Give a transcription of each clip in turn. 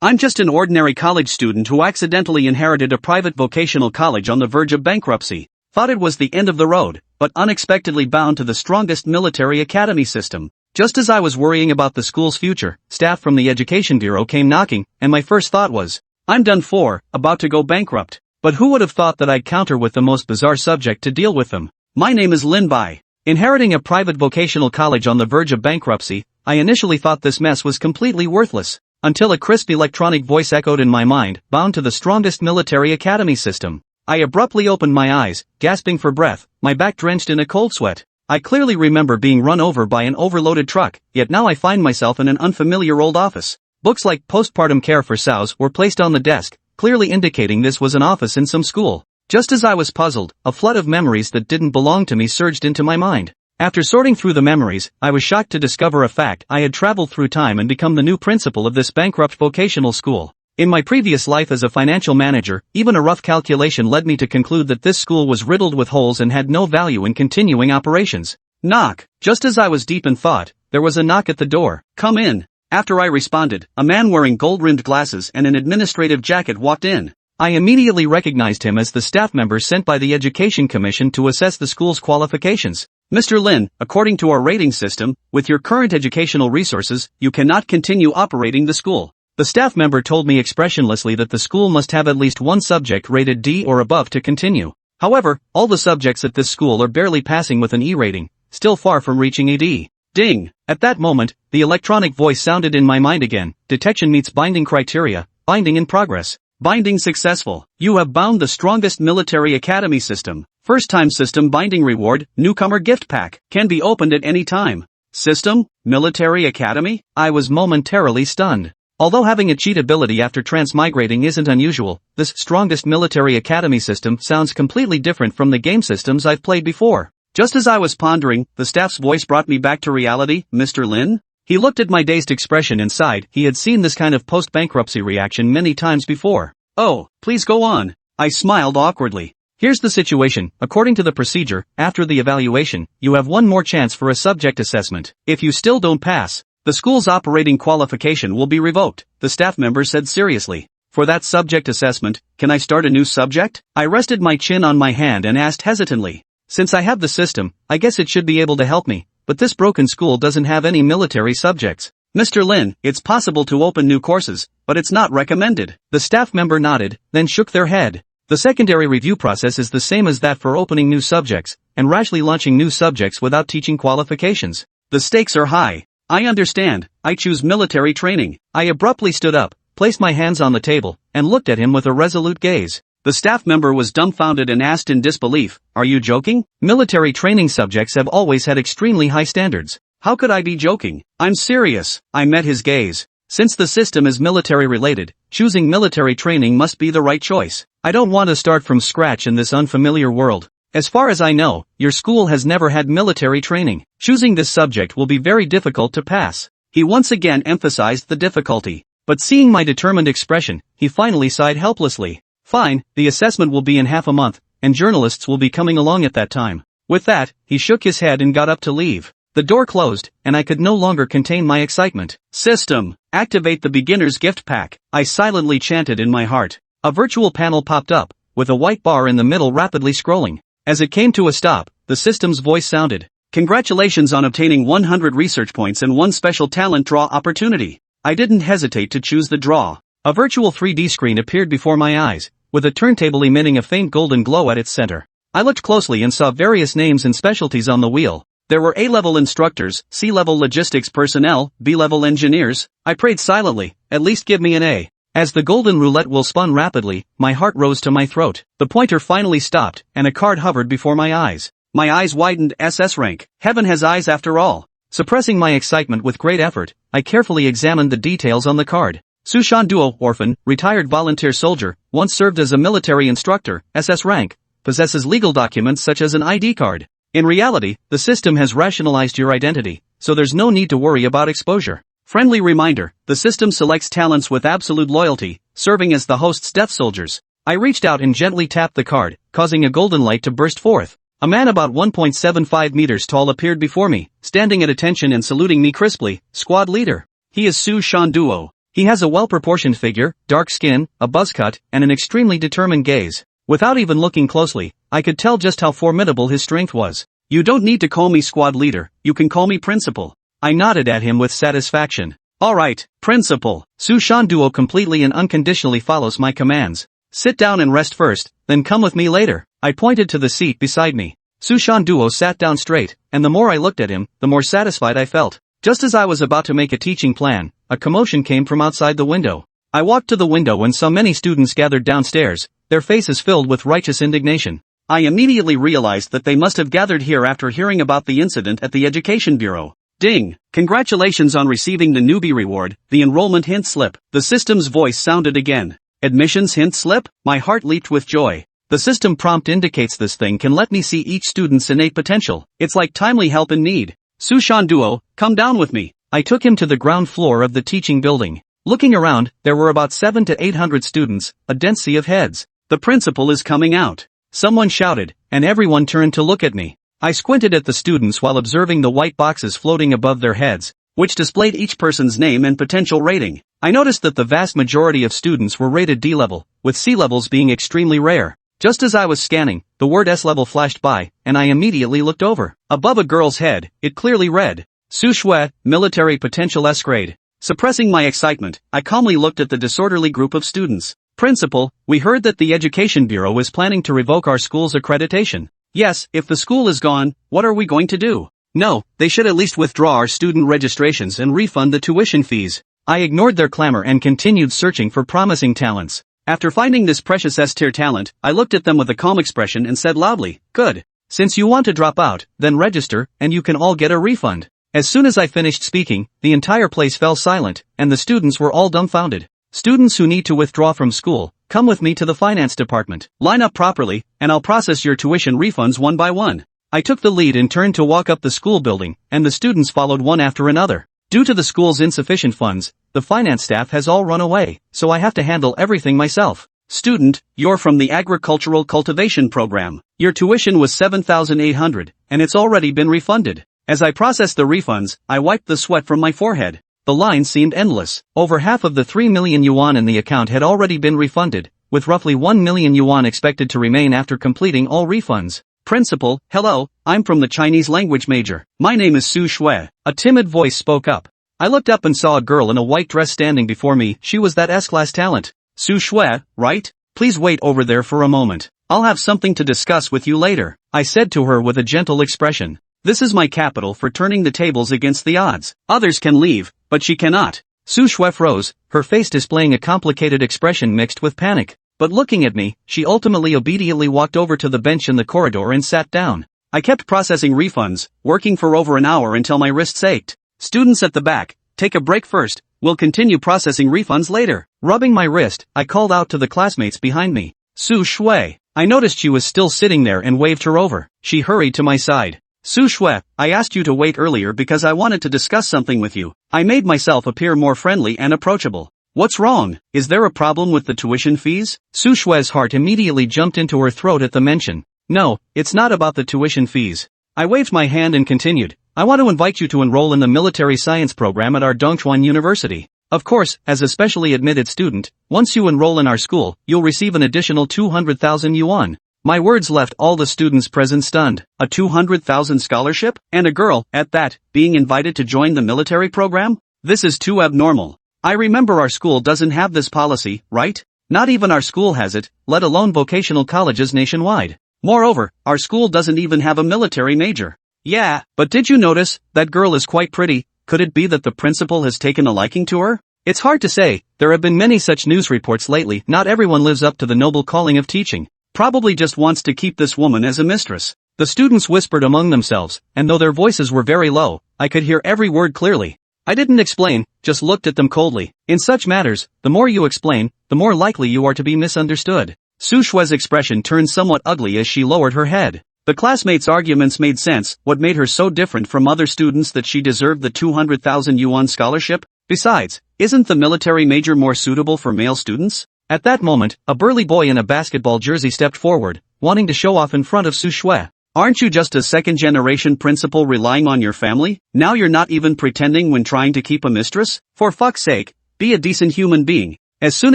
I'm just an ordinary college student who accidentally inherited a private vocational college on the verge of bankruptcy. Thought it was the end of the road, but unexpectedly bound to the strongest military academy system. Just as I was worrying about the school's future, staff from the Education Bureau came knocking, and my first thought was, I'm done for, about to go bankrupt. But who would have thought that I'd counter with the most bizarre subject to deal with them? My name is Lin Bai. Inheriting a private vocational college on the verge of bankruptcy, I initially thought this mess was completely worthless, until a crisp electronic voice echoed in my mind, bound to the strongest military academy system. I abruptly opened my eyes, gasping for breath, my back drenched in a cold sweat. I clearly remember being run over by an overloaded truck, yet now I find myself in an unfamiliar old office. Books like Postpartum Care for Sows were placed on the desk, clearly indicating this was an office in some school. Just as I was puzzled, a flood of memories that didn't belong to me surged into my mind. After sorting through the memories, I was shocked to discover a fact: I had traveled through time and become the new principal of this bankrupt vocational school. In my previous life as a financial manager, even a rough calculation led me to conclude that this school was riddled with holes and had no value in continuing operations. Knock. Just as I was deep in thought, there was a knock at the door. Come in. After I responded, a man wearing gold-rimmed glasses and an administrative jacket walked in. I immediately recognized him as the staff member sent by the Education Commission to assess the school's qualifications. Mr. Lin, according to our rating system, with your current educational resources, you cannot continue operating the school. The staff member told me expressionlessly that the school must have at least one subject rated D or above to continue. However, all the subjects at this school are barely passing with an E rating, still far from reaching a D. Ding! At that moment, the electronic voice sounded in my mind again. Detection meets binding criteria, binding in progress. Binding successful. You have bound the strongest military academy system. First-time system binding reward, newcomer gift pack, can be opened at any time. System? Military academy? I was momentarily stunned. Although having a cheat ability after transmigrating isn't unusual, this strongest military academy system sounds completely different from the game systems I've played before. Just as I was pondering, the staff's voice brought me back to reality. Mr. Lin? He looked at my dazed expression inside. He had seen this kind of post-bankruptcy reaction many times before. Oh, please go on. I smiled awkwardly. Here's the situation. According to the procedure, after the evaluation, you have one more chance for a subject assessment. If you still don't pass, the school's operating qualification will be revoked, the staff member said seriously. For that subject assessment, can I start a new subject? I rested my chin on my hand and asked hesitantly. Since I have the system, I guess it should be able to help me. But this broken school doesn't have any military subjects. Mr. Lin, it's possible to open new courses, but it's not recommended. The staff member nodded, then shook their head. The secondary review process is the same as that for opening new subjects, and rashly launching new subjects without teaching qualifications. The stakes are high. I understand. I choose military training. I abruptly stood up, placed my hands on the table, and looked at him with a resolute gaze. The staff member was dumbfounded and asked in disbelief, "Are you joking? Military training subjects have always had extremely high standards. How could I be joking? I'm serious." I met his gaze. Since the system is military related, choosing military training must be the right choice. I don't want to start from scratch in this unfamiliar world. As far as I know, your school has never had military training. Choosing this subject will be very difficult to pass. He once again emphasized the difficulty. But seeing my determined expression, he finally sighed helplessly. Fine, the assessment will be in half a month, and journalists will be coming along at that time. With that, he shook his head and got up to leave. The door closed, and I could no longer contain my excitement. System, activate the beginner's gift pack, I silently chanted in my heart. A virtual panel popped up, with a white bar in the middle rapidly scrolling. As it came to a stop, the system's voice sounded. Congratulations on obtaining 100 research points and one special talent draw opportunity. I didn't hesitate to choose the draw. A virtual 3D screen appeared before my eyes, with a turntable emitting a faint golden glow at its center. I looked closely and saw various names and specialties on the wheel. There were A-level instructors, C-level logistics personnel, B-level engineers. I prayed silently, at least give me an A. As the golden roulette wheel spun rapidly, my heart rose to my throat. The pointer finally stopped, and a card hovered before my eyes. My eyes widened. SS rank. Heaven has eyes after all. Suppressing my excitement with great effort, I carefully examined the details on the card. Sushan Duo, orphan, retired volunteer soldier, once served as a military instructor, SS rank, possesses legal documents such as an ID card. In reality, the system has rationalized your identity, so there's no need to worry about exposure. Friendly reminder, the system selects talents with absolute loyalty, serving as the host's death soldiers. I reached out and gently tapped the card, causing a golden light to burst forth. A man about 1.75 meters tall appeared before me, standing at attention and saluting me crisply. Squad leader. He is Su Shan Duo. He has a well-proportioned figure, dark skin, a buzz cut, and an extremely determined gaze. Without even looking closely, I could tell just how formidable his strength was. You don't need to call me squad leader, you can call me principal. I nodded at him with satisfaction. Alright, principal. Sushan Duo completely and unconditionally follows my commands. Sit down and rest first, then come with me later. I pointed to the seat beside me. Sushan Duo sat down straight, and the more I looked at him, the more satisfied I felt. Just as I was about to make a teaching plan, a commotion came from outside the window. I walked to the window and saw many students gathered downstairs, their faces filled with righteous indignation. I immediately realized that they must have gathered here after hearing about the incident at the Education Bureau. Ding! Congratulations on receiving the newbie reward, the enrollment hint slip. The system's voice sounded again. Admissions hint slip? My heart leaped with joy. The system prompt indicates this thing can let me see each student's innate potential. It's like timely help in need. Sushan Duo, come down with me. I took him to the ground floor of the teaching building. Looking around, there were about 700 to 800 students, a dense sea of heads. The principal is coming out. Someone shouted, and everyone turned to look at me. I squinted at the students while observing the white boxes floating above their heads, which displayed each person's name and potential rating. I noticed that the vast majority of students were rated D level, with C levels being extremely rare. Just as I was scanning, the word S level flashed by, and I immediately looked over. Above a girl's head, it clearly read, Su Shui, Military Potential S grade. Suppressing my excitement, I calmly looked at the disorderly group of students. Principal, we heard that the Education Bureau is planning to revoke our school's accreditation. Yes, if the school is gone, what are we going to do? No, they should at least withdraw our student registrations and refund the tuition fees. I ignored their clamor and continued searching for promising talents. After finding this precious S-tier talent, I looked at them with a calm expression and said loudly, good. Since you want to drop out, then register, and you can all get a refund. As soon as I finished speaking, the entire place fell silent, and the students were all dumbfounded. Students who need to withdraw from school, come with me to the finance department. Line up properly, and I'll process your tuition refunds one by one. I took the lead and turned to walk up the school building, and the students followed one after another. Due to the school's insufficient funds, the finance staff has all run away, so I have to handle everything myself. Student, you're from the agricultural cultivation program. Your tuition was 7,800, and it's already been refunded. As I processed the refunds, I wiped the sweat from my forehead. The line seemed endless. Over half of the 3 million yuan in the account had already been refunded, with roughly 1 million yuan expected to remain after completing all refunds. Principal, hello, I'm from the Chinese language major. My name is Su Shui. A timid voice spoke up. I looked up and saw a girl in a white dress standing before me. She was that S-class talent. Su Shui, right? Please wait over there for a moment. I'll have something to discuss with you later, I said to her with a gentle expression. This is my capital for turning the tables against the odds. Others can leave, but she cannot. Su Shui froze, her face displaying a complicated expression mixed with panic. But looking at me, she ultimately obediently walked over to the bench in the corridor and sat down. I kept processing refunds, working for over an hour until my wrists ached. Students at the back, take a break first, we'll continue processing refunds later. Rubbing my wrist, I called out to the classmates behind me. Su Shui. I noticed she was still sitting there and waved her over. She hurried to my side. Su Shui, I asked you to wait earlier because I wanted to discuss something with you. I made myself appear more friendly and approachable. What's wrong? Is there a problem with the tuition fees? Su Shui's heart immediately jumped into her throat at the mention. No, it's not about the tuition fees. I waved my hand and continued. I want to invite you to enroll in the military science program at our Dongchuan University. Of course, as a specially admitted student, once you enroll in our school, you'll receive an additional 200,000 yuan. My words left all the students present stunned. A 200,000 scholarship? And a girl, at that, being invited to join the military program? This is too abnormal. I remember our school doesn't have this policy, right? Not even our school has it, let alone vocational colleges nationwide. Moreover, our school doesn't even have a military major. Yeah, but did you notice, that girl is quite pretty? Could it be that the principal has taken a liking to her? It's hard to say, there have been many such news reports lately. Not everyone lives up to the noble calling of teaching. Probably just wants to keep this woman as a mistress. The students whispered among themselves, and though their voices were very low, I could hear every word clearly. I didn't explain, just looked at them coldly. In such matters, the more you explain, the more likely you are to be misunderstood. Su Shui's expression turned somewhat ugly as she lowered her head. The classmates' arguments made sense. What made her so different from other students that she deserved the 200,000 yuan scholarship? Besides, isn't the military major more suitable for male students? At that moment, a burly boy in a basketball jersey stepped forward, wanting to show off in front of Su Shui. Aren't you just a second-generation principal relying on your family? Now you're not even pretending when trying to keep a mistress? For fuck's sake, Be a decent human being. As soon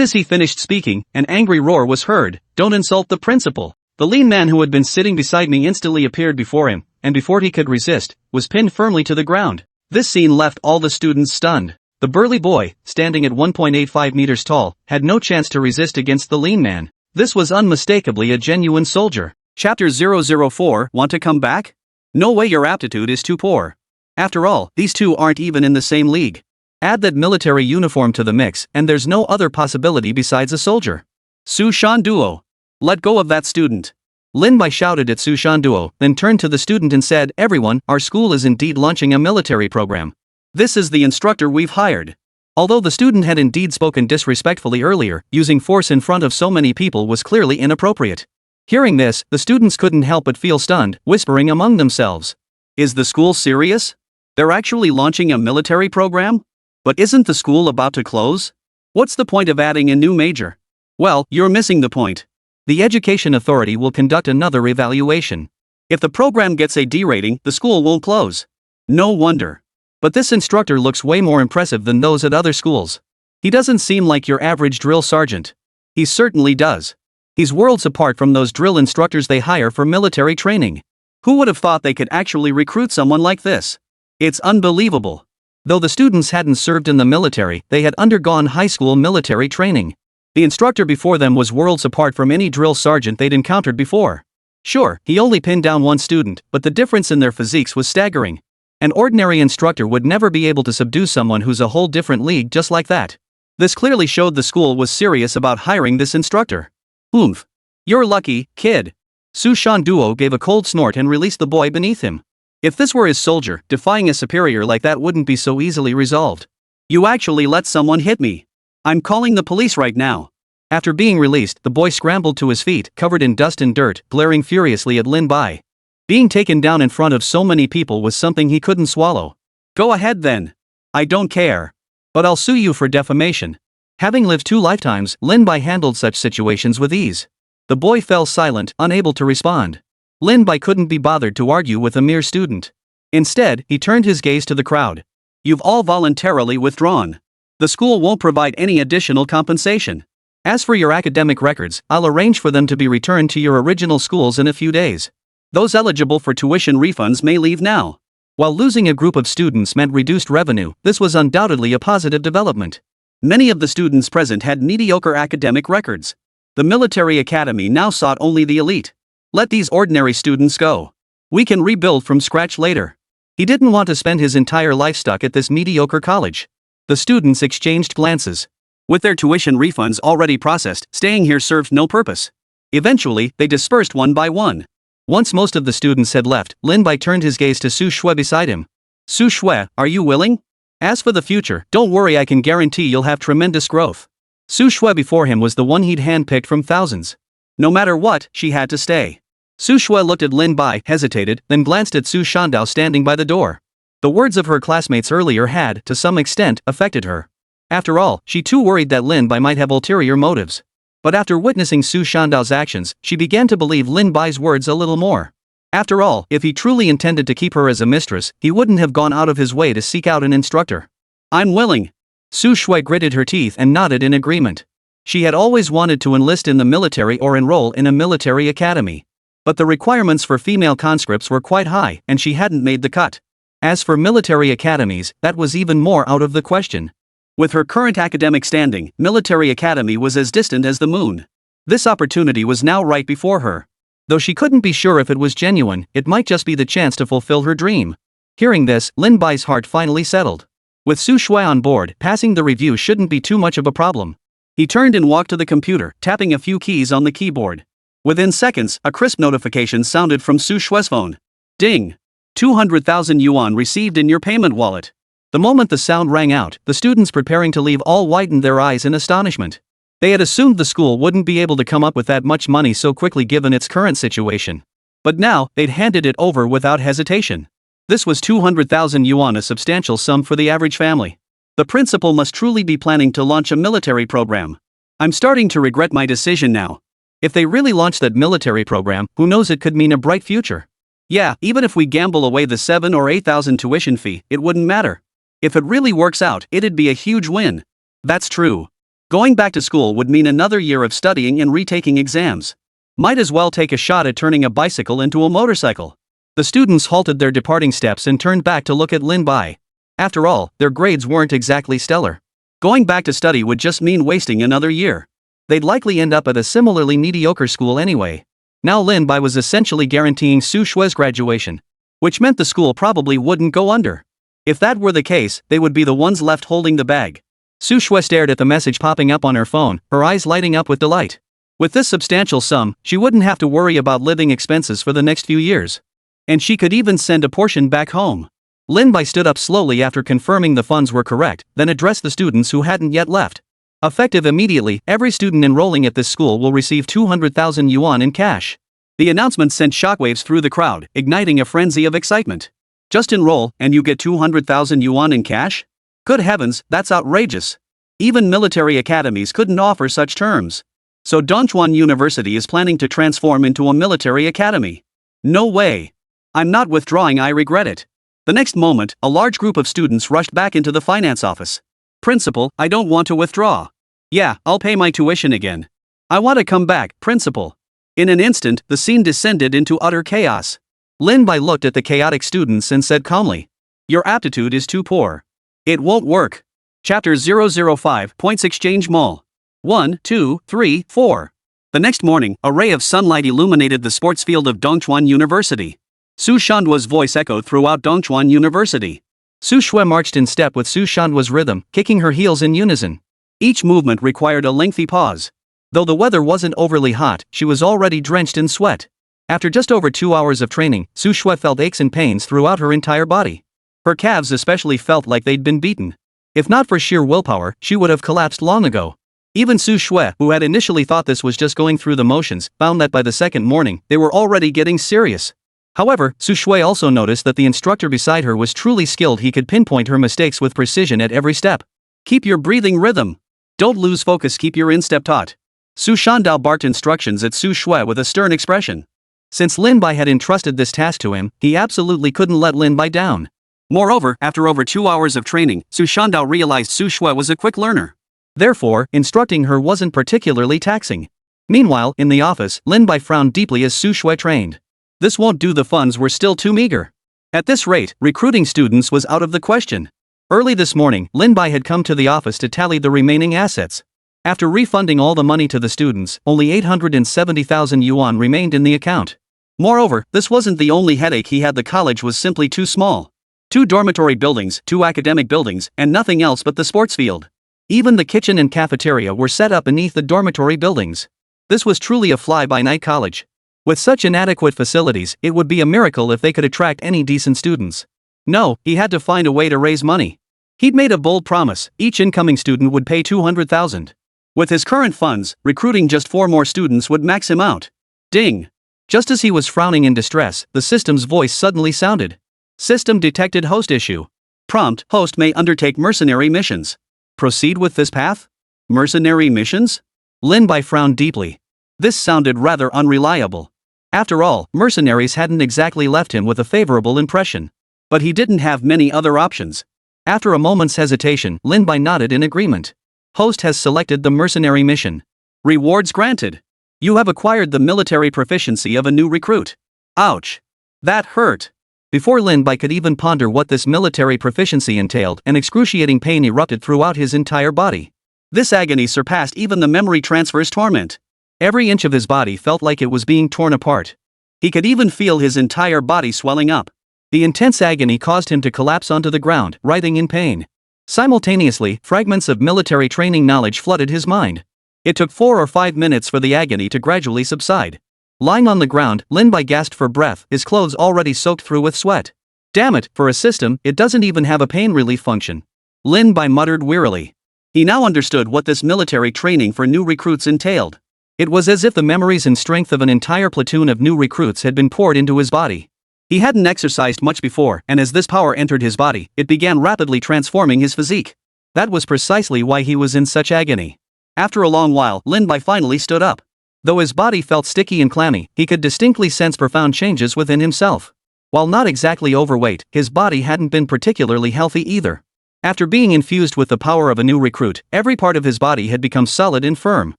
as he finished speaking, an angry roar was heard. Don't insult the principal. The lean man who had been sitting beside me instantly appeared before him, and before he could resist, was pinned firmly to the ground. This scene left all the students stunned. The burly boy, standing at 1.85 meters tall, had no chance to resist against the lean man. This was unmistakably a genuine soldier. Chapter 004. Want to come back? No way, your aptitude is too poor. After all, these two aren't even in the same league. Add that military uniform to the mix, and there's no other possibility besides a soldier. Su Shan Duo. Let go of that student. Lin Bai shouted at Su Shan Duo, then turned to the student and said, "Everyone, our school is indeed launching a military program. This is the instructor we've hired." Although the student had indeed spoken disrespectfully earlier, using force in front of so many people was clearly inappropriate. Hearing this, the students couldn't help but feel stunned, whispering among themselves. Is the school serious? They're actually launching a military program? But isn't the school about to close? What's the point of adding a new major? Well, you're missing the point. The education authority will conduct another evaluation. If the program gets a D rating, the school won't close. No wonder. But this instructor looks way more impressive than those at other schools. He doesn't seem like your average drill sergeant. He certainly does. He's worlds apart from those drill instructors they hire for military training. Who would have thought they could actually recruit someone like this? It's unbelievable. Though the students hadn't served in the military, they had undergone high school military training. The instructor before them was worlds apart from any drill sergeant they'd encountered before. Sure, he only pinned down one student, but the difference in their physiques was staggering. An ordinary instructor would never be able to subdue someone who's a whole different league just like that. This clearly showed the school was serious about hiring this instructor. Oomph. You're lucky, kid. Su Shan Duo gave a cold snort and released the boy beneath him. If this were his soldier, defying a superior like that wouldn't be so easily resolved. You actually let someone hit me. I'm calling the police right now. After being released, the boy scrambled to his feet, covered in dust and dirt, glaring furiously at Lin Bai. Being taken down in front of so many people was something he couldn't swallow. Go ahead then. I don't care. But I'll sue you for defamation. Having lived 2 lifetimes, Lin Bai handled such situations with ease. The boy fell silent, unable to respond. Lin Bai couldn't be bothered to argue with a mere student. Instead, he turned his gaze to the crowd. You've all voluntarily withdrawn. The school won't provide any additional compensation. As for your academic records, I'll arrange for them to be returned to your original schools in a few days. Those eligible for tuition refunds may leave now. While losing a group of students meant reduced revenue, this was undoubtedly a positive development. Many of the students present had mediocre academic records. The military academy now sought only the elite. Let these ordinary students go. We can rebuild from scratch later. He didn't want to spend his entire life stuck at this mediocre college. The students exchanged glances. With their tuition refunds already processed, staying here served no purpose. Eventually, they dispersed one by one. Once most of the students had left, Lin Bai turned his gaze to Su Shui beside him. Su Shui, are you willing? As for the future, don't worry, I can guarantee you'll have tremendous growth. Su Shui before him was the one he'd handpicked from thousands. No matter what, she had to stay. Su Shui looked at Lin Bai, hesitated, then glanced at Su Shandao standing by the door. The words of her classmates earlier had, to some extent, affected her. After all, she too worried that Lin Bai might have ulterior motives. But after witnessing Su Shandao's actions, she began to believe Lin Bai's words a little more. After all, if he truly intended to keep her as a mistress, he wouldn't have gone out of his way to seek out an instructor. I'm willing. Su Shui gritted her teeth and nodded in agreement. She had always wanted to enlist in the military or enroll in a military academy. But the requirements for female conscripts were quite high, and she hadn't made the cut. As for military academies, that was even more out of the question. With her current academic standing, military academy was as distant as the moon. This opportunity was now right before her. Though she couldn't be sure if it was genuine, it might just be the chance to fulfill her dream. Hearing this, Lin Bai's heart finally settled. With Su Shui on board, passing the review shouldn't be too much of a problem. He turned and walked to the computer, tapping a few keys on the keyboard. Within seconds, a crisp notification sounded from Su Shui's phone. Ding! 200,000 yuan received in your payment wallet. The moment the sound rang out, the students preparing to leave all widened their eyes in astonishment. They had assumed the school wouldn't be able to come up with that much money so quickly given its current situation. But now, they'd handed it over without hesitation. This was 200,000 yuan, a substantial sum for the average family. The principal must truly be planning to launch a military program. I'm starting to regret my decision now. If they really launched that military program, who knows, it could mean a bright future. Yeah, even if we gamble away the 7,000 or 8,000 tuition fee, it wouldn't matter. If it really works out, it'd be a huge win. That's true. Going back to school would mean another year of studying and retaking exams. Might as well take a shot at turning a bicycle into a motorcycle. The students halted their departing steps and turned back to look at Lin Bai. After all, their grades weren't exactly stellar. Going back to study would just mean wasting another year. They'd likely end up at a similarly mediocre school anyway. Now Lin Bai was essentially guaranteeing Su Shue's graduation, which meant the school probably wouldn't go under. If that were the case, they would be the ones left holding the bag. Su Shue stared at the message popping up on her phone, her eyes lighting up with delight. With this substantial sum, she wouldn't have to worry about living expenses for the next few years. And she could even send a portion back home. Lin Bai stood up slowly after confirming the funds were correct, then addressed the students who hadn't yet left. Effective immediately, every student enrolling at this school will receive 200,000 yuan in cash. The announcement sent shockwaves through the crowd, igniting a frenzy of excitement. Just enroll, and you get 200,000 yuan in cash? Good heavens, that's outrageous. Even military academies couldn't offer such terms. So Dongchuan University is planning to transform into a military academy. No way. I'm not withdrawing, I regret it. The next moment, a large group of students rushed back into the finance office. Principal, I don't want to withdraw. Yeah, I'll pay my tuition again. I want to come back, principal. In an instant, the scene descended into utter chaos. Lin Bai looked at the chaotic students and said calmly, "Your aptitude is too poor. It won't work." Chapter 005 Points Exchange Mall. 1, 2, 3, 4. The next morning, a ray of sunlight illuminated the sports field of Dongchuan University. Su Shandua's voice echoed throughout Dongchuan University. Su Shue marched in step with Su Shandua's rhythm, kicking her heels in unison. Each movement required a lengthy pause. Though the weather wasn't overly hot, she was already drenched in sweat. After just over 2 hours of training, Su Shue felt aches and pains throughout her entire body. Her calves especially felt like they'd been beaten. If not for sheer willpower, she would have collapsed long ago. Even Su Shue, who had initially thought this was just going through the motions, found that by the second morning, they were already getting serious. However, Su Shue also noticed that the instructor beside her was truly skilled. He could pinpoint her mistakes with precision at every step. Keep your breathing rhythm. Don't lose focus, keep your instep taut. Su Shandao barked instructions at Su Shue with a stern expression. Since Lin Bai had entrusted this task to him, he absolutely couldn't let Lin Bai down. Moreover, after over 2 hours of training, Su Shandao realized Su Shue was a quick learner. Therefore, instructing her wasn't particularly taxing. Meanwhile, in the office, Lin Bai frowned deeply as Su Shue trained. This won't do, the funds were still too meager. At this rate, recruiting students was out of the question. Early this morning, Lin Bai had come to the office to tally the remaining assets. After refunding all the money to the students, only 870,000 yuan remained in the account. Moreover, this wasn't the only headache he had. The college was simply too small. 2 dormitory buildings, 2 academic buildings, and nothing else but the sports field. Even the kitchen and cafeteria were set up beneath the dormitory buildings. This was truly a fly-by-night college. With such inadequate facilities, it would be a miracle if they could attract any decent students. No, he had to find a way to raise money. He'd made a bold promise: each incoming student would pay 200,000. With his current funds, recruiting just 4 more students would max him out. Ding! Just as he was frowning in distress, the system's voice suddenly sounded. System detected host issue. Prompt: host may undertake mercenary missions. Proceed with this path? Mercenary missions? Lin Bai frowned deeply. This sounded rather unreliable. After all, mercenaries hadn't exactly left him with a favorable impression. But he didn't have many other options. After a moment's hesitation, Lin Bai nodded in agreement. Host has selected the mercenary mission. Rewards granted. You have acquired the military proficiency of a new recruit. Ouch. That hurt. Before Lin Bai could even ponder what this military proficiency entailed, an excruciating pain erupted throughout his entire body. This agony surpassed even the memory transfer's torment. Every inch of his body felt like it was being torn apart. He could even feel his entire body swelling up. The intense agony caused him to collapse onto the ground, writhing in pain. Simultaneously, fragments of military training knowledge flooded his mind. It took 4 or 5 minutes for the agony to gradually subside. Lying on the ground, Lin Bai gasped for breath, his clothes already soaked through with sweat. Damn it, for a system, it doesn't even have a pain relief function. Lin Bai muttered wearily. He now understood what this military training for new recruits entailed. It was as if the memories and strength of an entire platoon of new recruits had been poured into his body. He hadn't exercised much before, and as this power entered his body, it began rapidly transforming his physique. That was precisely why he was in such agony. After a long while, Lin Bai finally stood up. Though his body felt sticky and clammy, he could distinctly sense profound changes within himself. While not exactly overweight, his body hadn't been particularly healthy either. After being infused with the power of a new recruit, every part of his body had become solid and firm.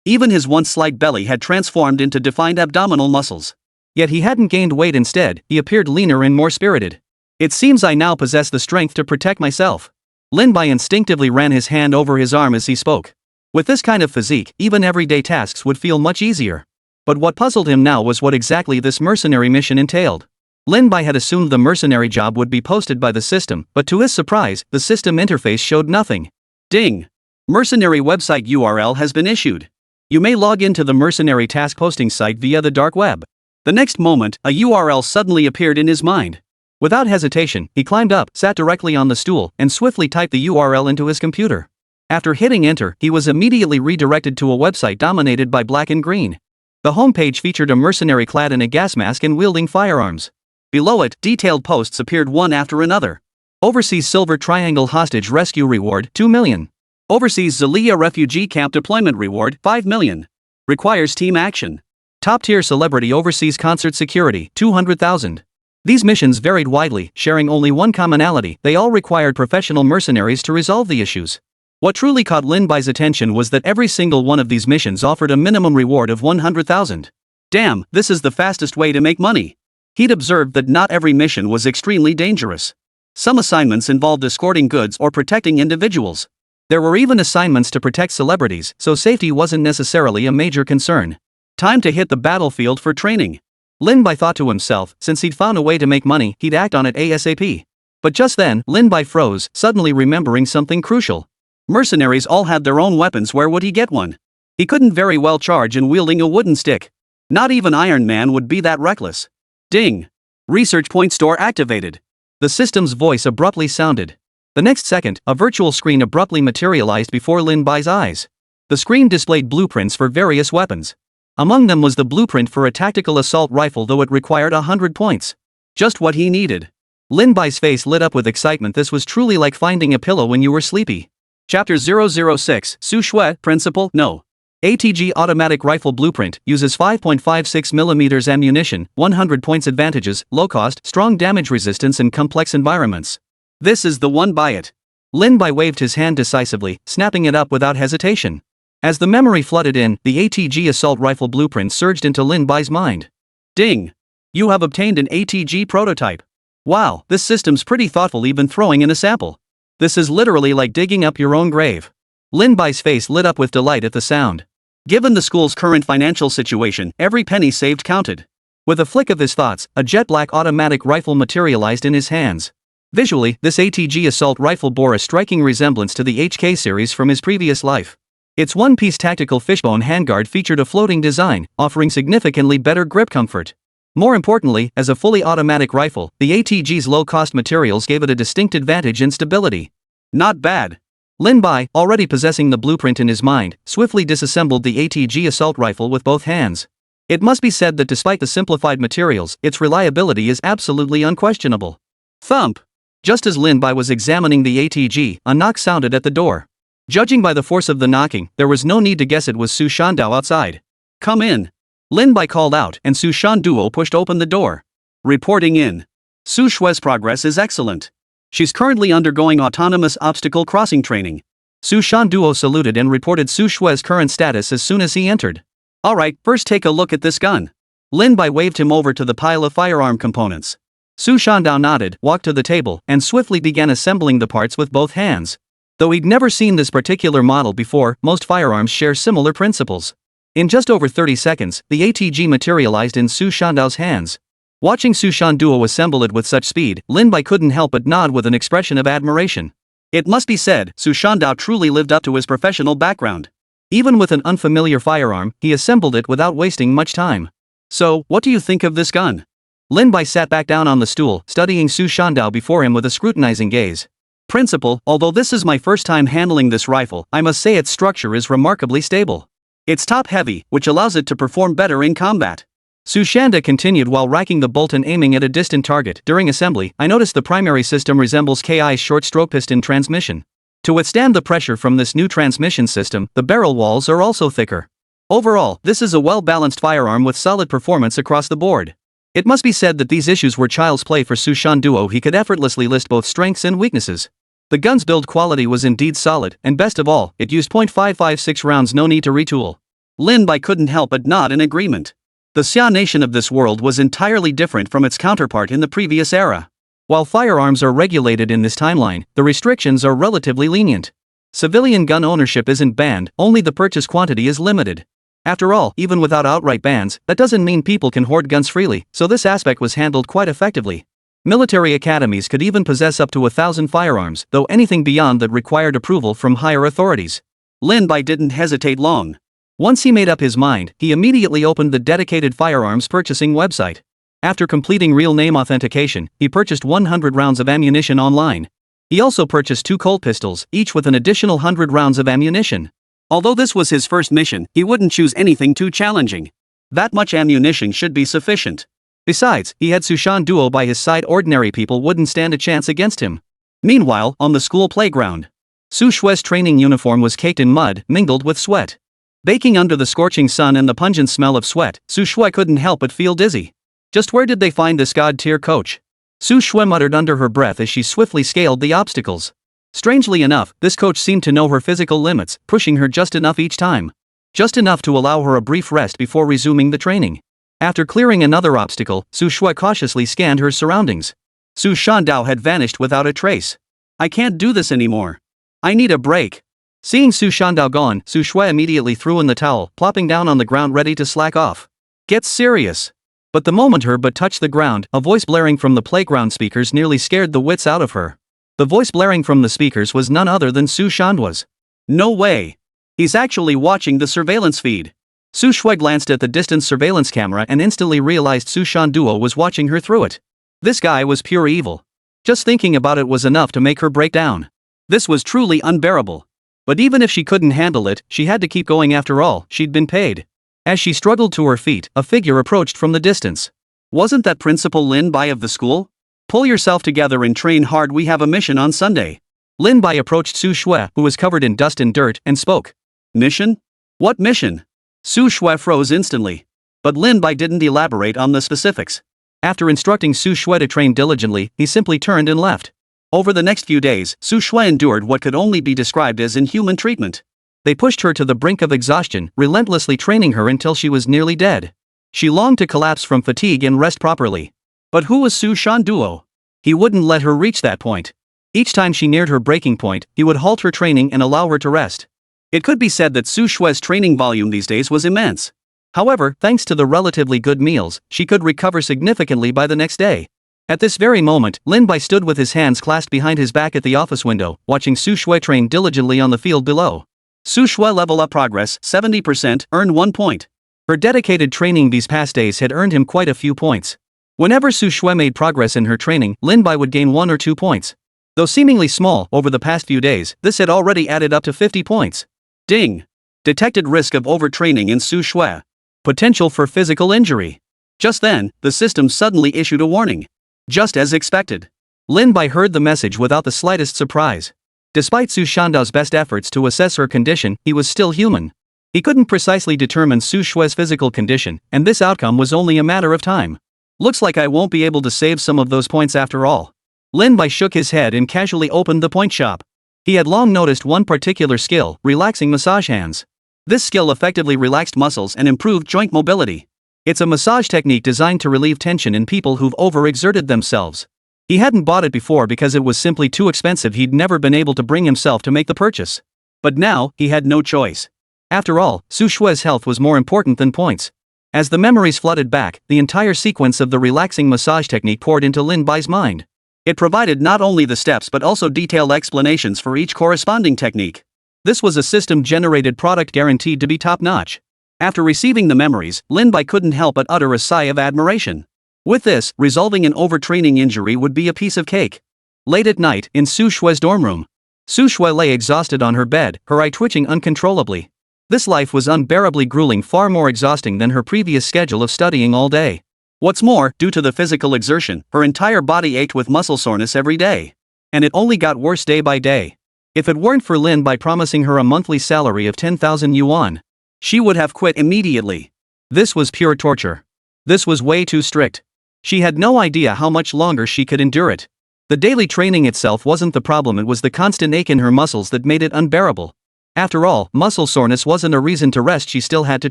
Even his once slight belly had transformed into defined abdominal muscles. Yet he hadn't gained weight, instead, he appeared leaner and more spirited. It seems I now possess the strength to protect myself. Lin Bai instinctively ran his hand over his arm as he spoke. With this kind of physique, even everyday tasks would feel much easier. But what puzzled him now was what exactly this mercenary mission entailed. Lin Bai had assumed the mercenary job would be posted by the system, but to his surprise, the system interface showed nothing. Ding! Mercenary website URL has been issued. You may log into the mercenary task posting site via the dark web. The next moment, a URL suddenly appeared in his mind. Without hesitation, he climbed up, sat directly on the stool, and swiftly typed the URL into his computer. After hitting enter, he was immediately redirected to a website dominated by black and green. The homepage featured a mercenary clad in a gas mask and wielding firearms. Below it, detailed posts appeared one after another. Overseas Silver Triangle Hostage Rescue Reward, 2 million. Overseas Zalia Refugee Camp Deployment Reward, 5 million. Requires team action. Top-tier celebrity overseas concert security, 200,000. These missions varied widely, sharing only one commonality: they all required professional mercenaries to resolve the issues. What truly caught Lin Bai's attention was that every single one of these missions offered a minimum reward of 100,000. Damn, this is the fastest way to make money. He'd observed that not every mission was extremely dangerous. Some assignments involved escorting goods or protecting individuals. There were even assignments to protect celebrities, so safety wasn't necessarily a major concern. Time to hit the battlefield for training. Lin Bai thought to himself, since he'd found a way to make money, he'd act on it ASAP. But just then, Lin Bai froze, suddenly remembering something crucial. Mercenaries all had their own weapons. Where would he get one? He couldn't very well charge in wielding a wooden stick. Not even Iron Man would be that reckless. Ding! Research point store activated. The system's voice abruptly sounded. The next second, a virtual screen abruptly materialized before Lin Bai's eyes. The screen displayed blueprints for various weapons. Among them was the blueprint for a tactical assault rifle, though it required 100 points. Just what he needed. Lin Bai's face lit up with excitement. This was truly like finding a pillow when you were sleepy. Chapter 006, Su Shui, Principle, No. ATG Automatic Rifle Blueprint uses 5.56mm ammunition, 100 points. Advantages: low cost, strong damage resistance, and complex environments. This is the one. Buy it. Lin Bai waved his hand decisively, snapping it up without hesitation. As the memory flooded in, the ATG assault rifle blueprint surged into Lin Bai's mind. Ding! You have obtained an ATG prototype. Wow, this system's pretty thoughtful, even throwing in a sample. This is literally like digging up your own grave. Lin Bai's face lit up with delight at the sound. Given the school's current financial situation, every penny saved counted. With a flick of his thoughts, a jet-black automatic rifle materialized in his hands. Visually, this ATG assault rifle bore a striking resemblance to the HK series from his previous life. Its one-piece tactical fishbone handguard featured a floating design, offering significantly better grip comfort. More importantly, as a fully automatic rifle, the ATG's low-cost materials gave it a distinct advantage in stability. Not bad. Lin Bai, already possessing the blueprint in his mind, swiftly disassembled the ATG assault rifle with both hands. It must be said that despite the simplified materials, its reliability is absolutely unquestionable. Thump! Just as Lin Bai was examining the ATG, a knock sounded at the door. Judging by the force of the knocking, there was no need to guess it was Su Shandao outside. Come in. Lin Bai called out, and Su Shanduo pushed open the door. Reporting in. Su Shui's progress is excellent. She's currently undergoing autonomous obstacle crossing training. Su Shanduo saluted and reported Su Shui's current status as soon as he entered. Alright, first take a look at this gun. Lin Bai waved him over to the pile of firearm components. Su Shandao nodded, walked to the table, and swiftly began assembling the parts with both hands. Though he'd never seen this particular model before, most firearms share similar principles. In just over 30 seconds, the ATG materialized in Su Shandao's hands. Watching Su Shanduo assemble it with such speed, Lin Bai couldn't help but nod with an expression of admiration. It must be said, Su Shandao truly lived up to his professional background. Even with an unfamiliar firearm, he assembled it without wasting much time. So, what do you think of this gun? Lin Bai sat back down on the stool, studying Su Shandao before him with a scrutinizing gaze. Principal, although this is my first time handling this rifle, I must say its structure is remarkably stable. It's top-heavy, which allows it to perform better in combat. Su Shanda continued while racking the bolt and aiming at a distant target. During assembly, I noticed the primary system resembles KI's short-stroke piston transmission. To withstand the pressure from this new transmission system, the barrel walls are also thicker. Overall, this is a well-balanced firearm with solid performance across the board. It must be said that these issues were child's play for Su Shanduo. He could effortlessly list both strengths and weaknesses. The gun's build quality was indeed solid, and best of all, it used .556 rounds, no need to retool. Lin Bai couldn't help but nod in agreement. The Xia nation of this world was entirely different from its counterpart in the previous era. While firearms are regulated in this timeline, the restrictions are relatively lenient. Civilian gun ownership isn't banned, only the purchase quantity is limited. After all, even without outright bans, that doesn't mean people can hoard guns freely, so this aspect was handled quite effectively. Military academies could even possess up to 1,000 firearms, though anything beyond that required approval from higher authorities. Lin Bai didn't hesitate long. Once he made up his mind, he immediately opened the dedicated firearms purchasing website. After completing real name authentication, he purchased 100 rounds of ammunition online. He also purchased 2 Colt pistols, each with an additional 100 rounds of ammunition. Although this was his first mission, he wouldn't choose anything too challenging. That much ammunition should be sufficient. Besides, he had Sushan Duo by his side. Ordinary people wouldn't stand a chance against him. Meanwhile, on the school playground, Su Shue's training uniform was caked in mud, mingled with sweat. Baking under the scorching sun and the pungent smell of sweat, Su Shue couldn't help but feel dizzy. Just where did they find this god-tier coach? Su Shue muttered under her breath as she swiftly scaled the obstacles. Strangely enough, this coach seemed to know her physical limits, pushing her just enough each time. Just enough to allow her a brief rest before resuming the training. After clearing another obstacle, Su Shue cautiously scanned her surroundings. Su Shandao had vanished without a trace. I can't do this anymore. I need a break. Seeing Su Shandao gone, Su Shue immediately threw in the towel, plopping down on the ground ready to slack off. Get serious. But the moment her butt touched the ground, a voice blaring from the playground speakers nearly scared the wits out of her. The voice blaring from the speakers was none other than Su Shandua's. No way. He's actually watching the surveillance feed. Su Shue glanced at the distant surveillance camera and instantly realized Su Shanduo was watching her through it. This guy was pure evil. Just thinking about it was enough to make her break down. This was truly unbearable. But even if she couldn't handle it, she had to keep going after all, she'd been paid. As she struggled to her feet, a figure approached from the distance. Wasn't that Principal Lin Bai of the school? Pull yourself together and train hard, we have a mission on Sunday. Lin Bai approached Su Shue, who was covered in dust and dirt, and spoke. Mission? What mission? Su Shue froze instantly. But Lin Bai didn't elaborate on the specifics. After instructing Su Shue to train diligently, he simply turned and left. Over the next few days, Su Shue endured what could only be described as inhuman treatment. They pushed her to the brink of exhaustion, relentlessly training her until she was nearly dead. She longed to collapse from fatigue and rest properly. But who was Su Shanduo? He wouldn't let her reach that point. Each time she neared her breaking point, he would halt her training and allow her to rest. It could be said that Su Shue's training volume these days was immense. However, thanks to the relatively good meals, she could recover significantly by the next day. At this very moment, Lin Bai stood with his hands clasped behind his back at the office window, watching Su Shue train diligently on the field below. Su Shue level up progress, 70%, earn 1 point. Her dedicated training these past days had earned him quite a few points. Whenever Su Shue made progress in her training, Lin Bai would gain 1 or 2 points. Though seemingly small, over the past few days, this had already added up to 50 points. Ding! Detected risk of overtraining in Su Shue. Potential for physical injury. Just then, the system suddenly issued a warning. Just as expected. Lin Bai heard the message without the slightest surprise. Despite Su Shandao's best efforts to assess her condition, he was still human. He couldn't precisely determine Su Shue's physical condition, and this outcome was only a matter of time. Looks like I won't be able to save some of those points after all. Lin Bai shook his head and casually opened the point shop. He had long noticed one particular skill, relaxing massage hands. This skill effectively relaxed muscles and improved joint mobility. It's a massage technique designed to relieve tension in people who've overexerted themselves. He hadn't bought it before because it was simply too expensive. He'd never been able to bring himself to make the purchase. But now, he had no choice. After all, Su Shue's health was more important than points. As the memories flooded back, the entire sequence of the relaxing massage technique poured into Lin Bai's mind. It provided not only the steps but also detailed explanations for each corresponding technique. This was a system-generated product guaranteed to be top-notch. After receiving the memories, Lin Bai couldn't help but utter a sigh of admiration. With this, resolving an overtraining injury would be a piece of cake. Late at night, in Su Shue's dorm room, Su Shue lay exhausted on her bed, her eye twitching uncontrollably. This life was unbearably grueling, far more exhausting than her previous schedule of studying all day. What's more, due to the physical exertion, her entire body ached with muscle soreness every day. And it only got worse day by day. If it weren't for Lin Bai promising her a monthly salary of 10,000 yuan, she would have quit immediately. This was pure torture. This was way too strict. She had no idea how much longer she could endure it. The daily training itself wasn't the problem, it was the constant ache in her muscles that made it unbearable. After all, muscle soreness wasn't a reason to rest, she still had to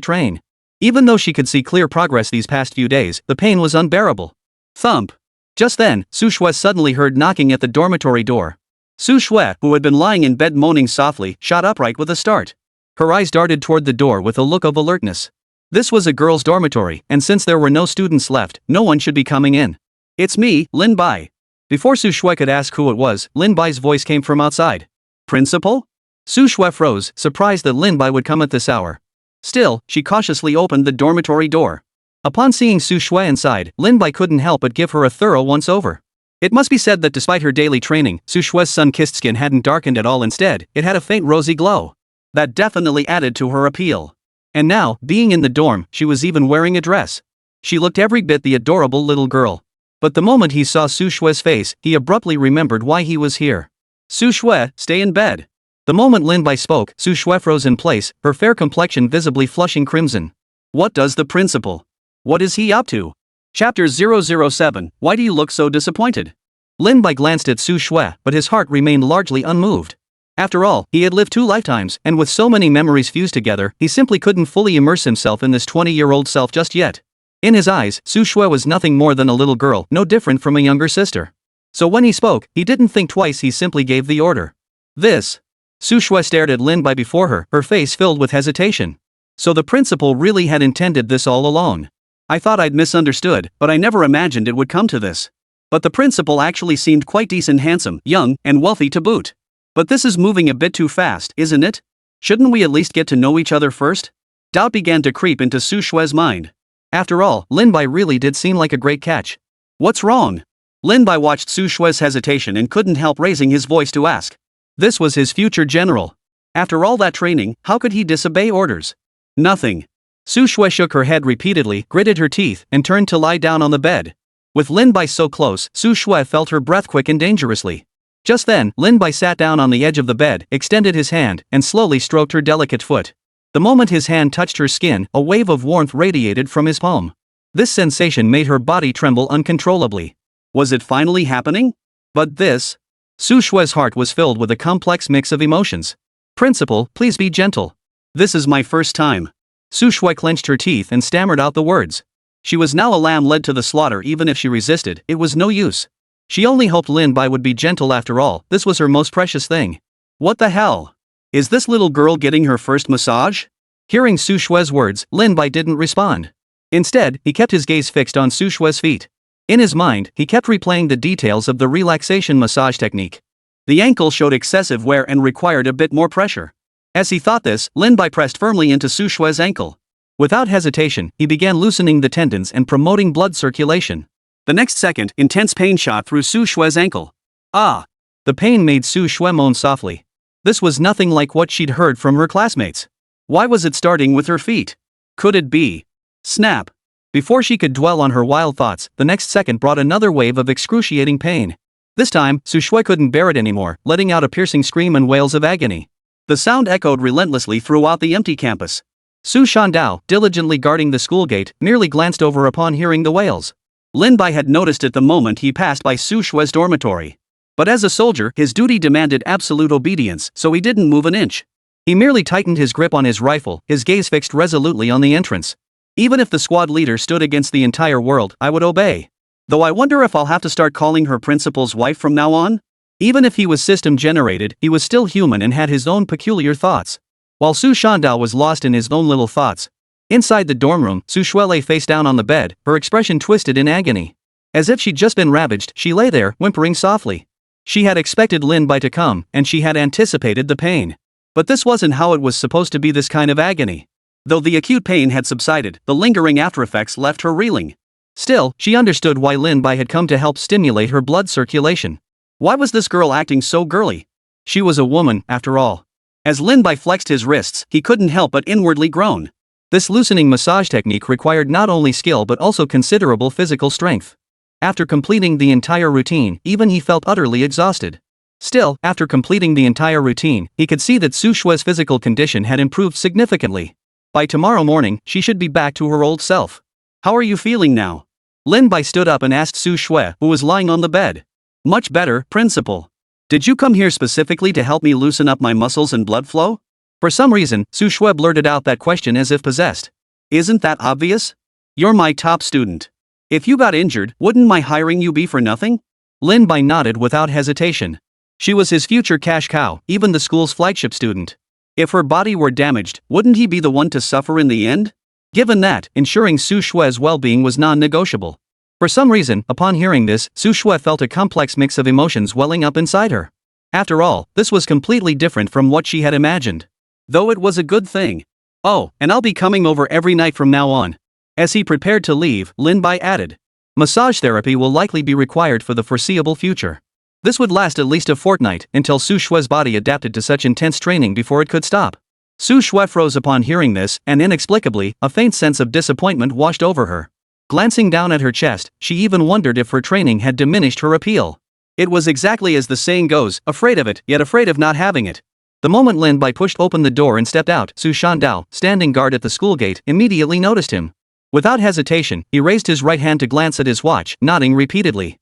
train. Even though she could see clear progress these past few days, the pain was unbearable. Thump. Just then, Su Shui suddenly heard knocking at the dormitory door. Su Shui, who had been lying in bed moaning softly, shot upright with a start. Her eyes darted toward the door with a look of alertness. This was a girls' dormitory, and since there were no students left, no one should be coming in. "It's me, Lin Bai." Before Su Shui could ask who it was, Lin Bai's voice came from outside. "Principal?" Su Shui froze, surprised that Lin Bai would come at this hour. Still, she cautiously opened the dormitory door. Upon seeing Su Shui inside, Lin Bai couldn't help but give her a thorough once-over. It must be said that despite her daily training, Su Shui's sun-kissed skin hadn't darkened at all, instead, it had a faint rosy glow. That definitely added to her appeal. And now, being in the dorm, she was even wearing a dress. She looked every bit the adorable little girl. But the moment he saw Su Shui's face, he abruptly remembered why he was here. "Su Shui, stay in bed." The moment Lin Bai spoke, Su Shui froze in place, her fair complexion visibly flushing crimson. What does the principal? What is he up to? Chapter 007, Why do you look so disappointed? Lin Bai glanced at Su Shui, but his heart remained largely unmoved. After all, he had lived 2 lifetimes, and with so many memories fused together, he simply couldn't fully immerse himself in this 20-year-old self just yet. In his eyes, Su Shui was nothing more than a little girl, no different from a younger sister. So when he spoke, he didn't think twice, he simply gave the order. This. Su Shui stared at Lin Bai before her face filled with hesitation. So the principal really had intended this all along. I thought I'd misunderstood, but I never imagined it would come to this. But the principal actually seemed quite decent, handsome, young, and wealthy to boot. But this is moving a bit too fast, isn't it? Shouldn't we at least get to know each other first? Doubt began to creep into Su Shui's mind. After all, Lin Bai really did seem like a great catch. What's wrong? Lin Bai watched Su Shui's hesitation and couldn't help raising his voice to ask. This was his future general. After all that training, how could he disobey orders? Nothing. Su Shui shook her head repeatedly, gritted her teeth, and turned to lie down on the bed. With Lin Bai so close, Su Shui felt her breath quicken dangerously. Just then, Lin Bai sat down on the edge of the bed, extended his hand, and slowly stroked her delicate foot. The moment his hand touched her skin, a wave of warmth radiated from his palm. This sensation made her body tremble uncontrollably. Was it finally happening? But this? Su Shui's heart was filled with a complex mix of emotions. Principal, please be gentle. This is my first time. Su Shui clenched her teeth and stammered out the words. She was now a lamb led to the slaughter. Even if she resisted, it was no use. She only hoped Lin Bai would be gentle. After all, this was her most precious thing. What the hell? Is this little girl getting her first massage? Hearing Su Shui's words, Lin Bai didn't respond. Instead, he kept his gaze fixed on Su Shui's feet. In his mind, he kept replaying the details of the relaxation massage technique. The ankle showed excessive wear and required a bit more pressure. As he thought this, Lin Bai pressed firmly into Su Shui's ankle. Without hesitation, he began loosening the tendons and promoting blood circulation. The next second, intense pain shot through Su Shui's ankle. Ah! The pain made Su Shui moan softly. This was nothing like what she'd heard from her classmates. Why was it starting with her feet? Could it be? Snap! Before she could dwell on her wild thoughts, the next second brought another wave of excruciating pain. This time, Su Shui couldn't bear it anymore, letting out a piercing scream and wails of agony. The sound echoed relentlessly throughout the empty campus. Su Shandao, diligently guarding the school gate, merely glanced over upon hearing the wails. Lin Bai had noticed it the moment he passed by Su Shui's dormitory. But as a soldier, his duty demanded absolute obedience, so he didn't move an inch. He merely tightened his grip on his rifle, his gaze fixed resolutely on the entrance. Even if the squad leader stood against the entire world, I would obey. Though I wonder if I'll have to start calling her principal's wife from now on? Even if he was system-generated, he was still human and had his own peculiar thoughts. While Su Shandao was lost in his own little thoughts. Inside the dorm room, Su Shui lay face down on the bed, her expression twisted in agony. As if she'd just been ravaged, she lay there, whimpering softly. She had expected Lin Bai to come, and she had anticipated the pain. But this wasn't how it was supposed to be, this kind of agony. Though the acute pain had subsided, the lingering aftereffects left her reeling. Still, she understood why Lin Bai had come to help stimulate her blood circulation. Why was this girl acting so girly? She was a woman, after all. As Lin Bai flexed his wrists, he couldn't help but inwardly groan. This loosening massage technique required not only skill but also considerable physical strength. After completing the entire routine, even he felt utterly exhausted. Still, after completing the entire routine, he could see that Su Shui's physical condition had improved significantly. By tomorrow morning, she should be back to her old self. How are you feeling now? Lin Bai stood up and asked Su Shui, who was lying on the bed. Much better, principal. Did you come here specifically to help me loosen up my muscles and blood flow? For some reason, Su Shui blurted out that question as if possessed. Isn't that obvious? You're my top student. If you got injured, wouldn't my hiring you be for nothing? Lin Bai nodded without hesitation. She was his future cash cow, even the school's flagship student. If her body were damaged, wouldn't he be the one to suffer in the end? Given that, ensuring Su Shui's well-being was non-negotiable. For some reason, upon hearing this, Su Shui felt a complex mix of emotions welling up inside her. After all, this was completely different from what she had imagined. Though it was a good thing. Oh, and I'll be coming over every night from now on. As he prepared to leave, Lin Bai added. Massage therapy will likely be required for the foreseeable future. This would last at least a fortnight until Su Shui's body adapted to such intense training before it could stop. Su Shui froze upon hearing this, and inexplicably, a faint sense of disappointment washed over her. Glancing down at her chest, she even wondered if her training had diminished her appeal. It was exactly as the saying goes, afraid of it, yet afraid of not having it. The moment Lin Bai pushed open the door and stepped out, Su Shandao, standing guard at the school gate, immediately noticed him. Without hesitation, he raised his right hand to glance at his watch, nodding repeatedly.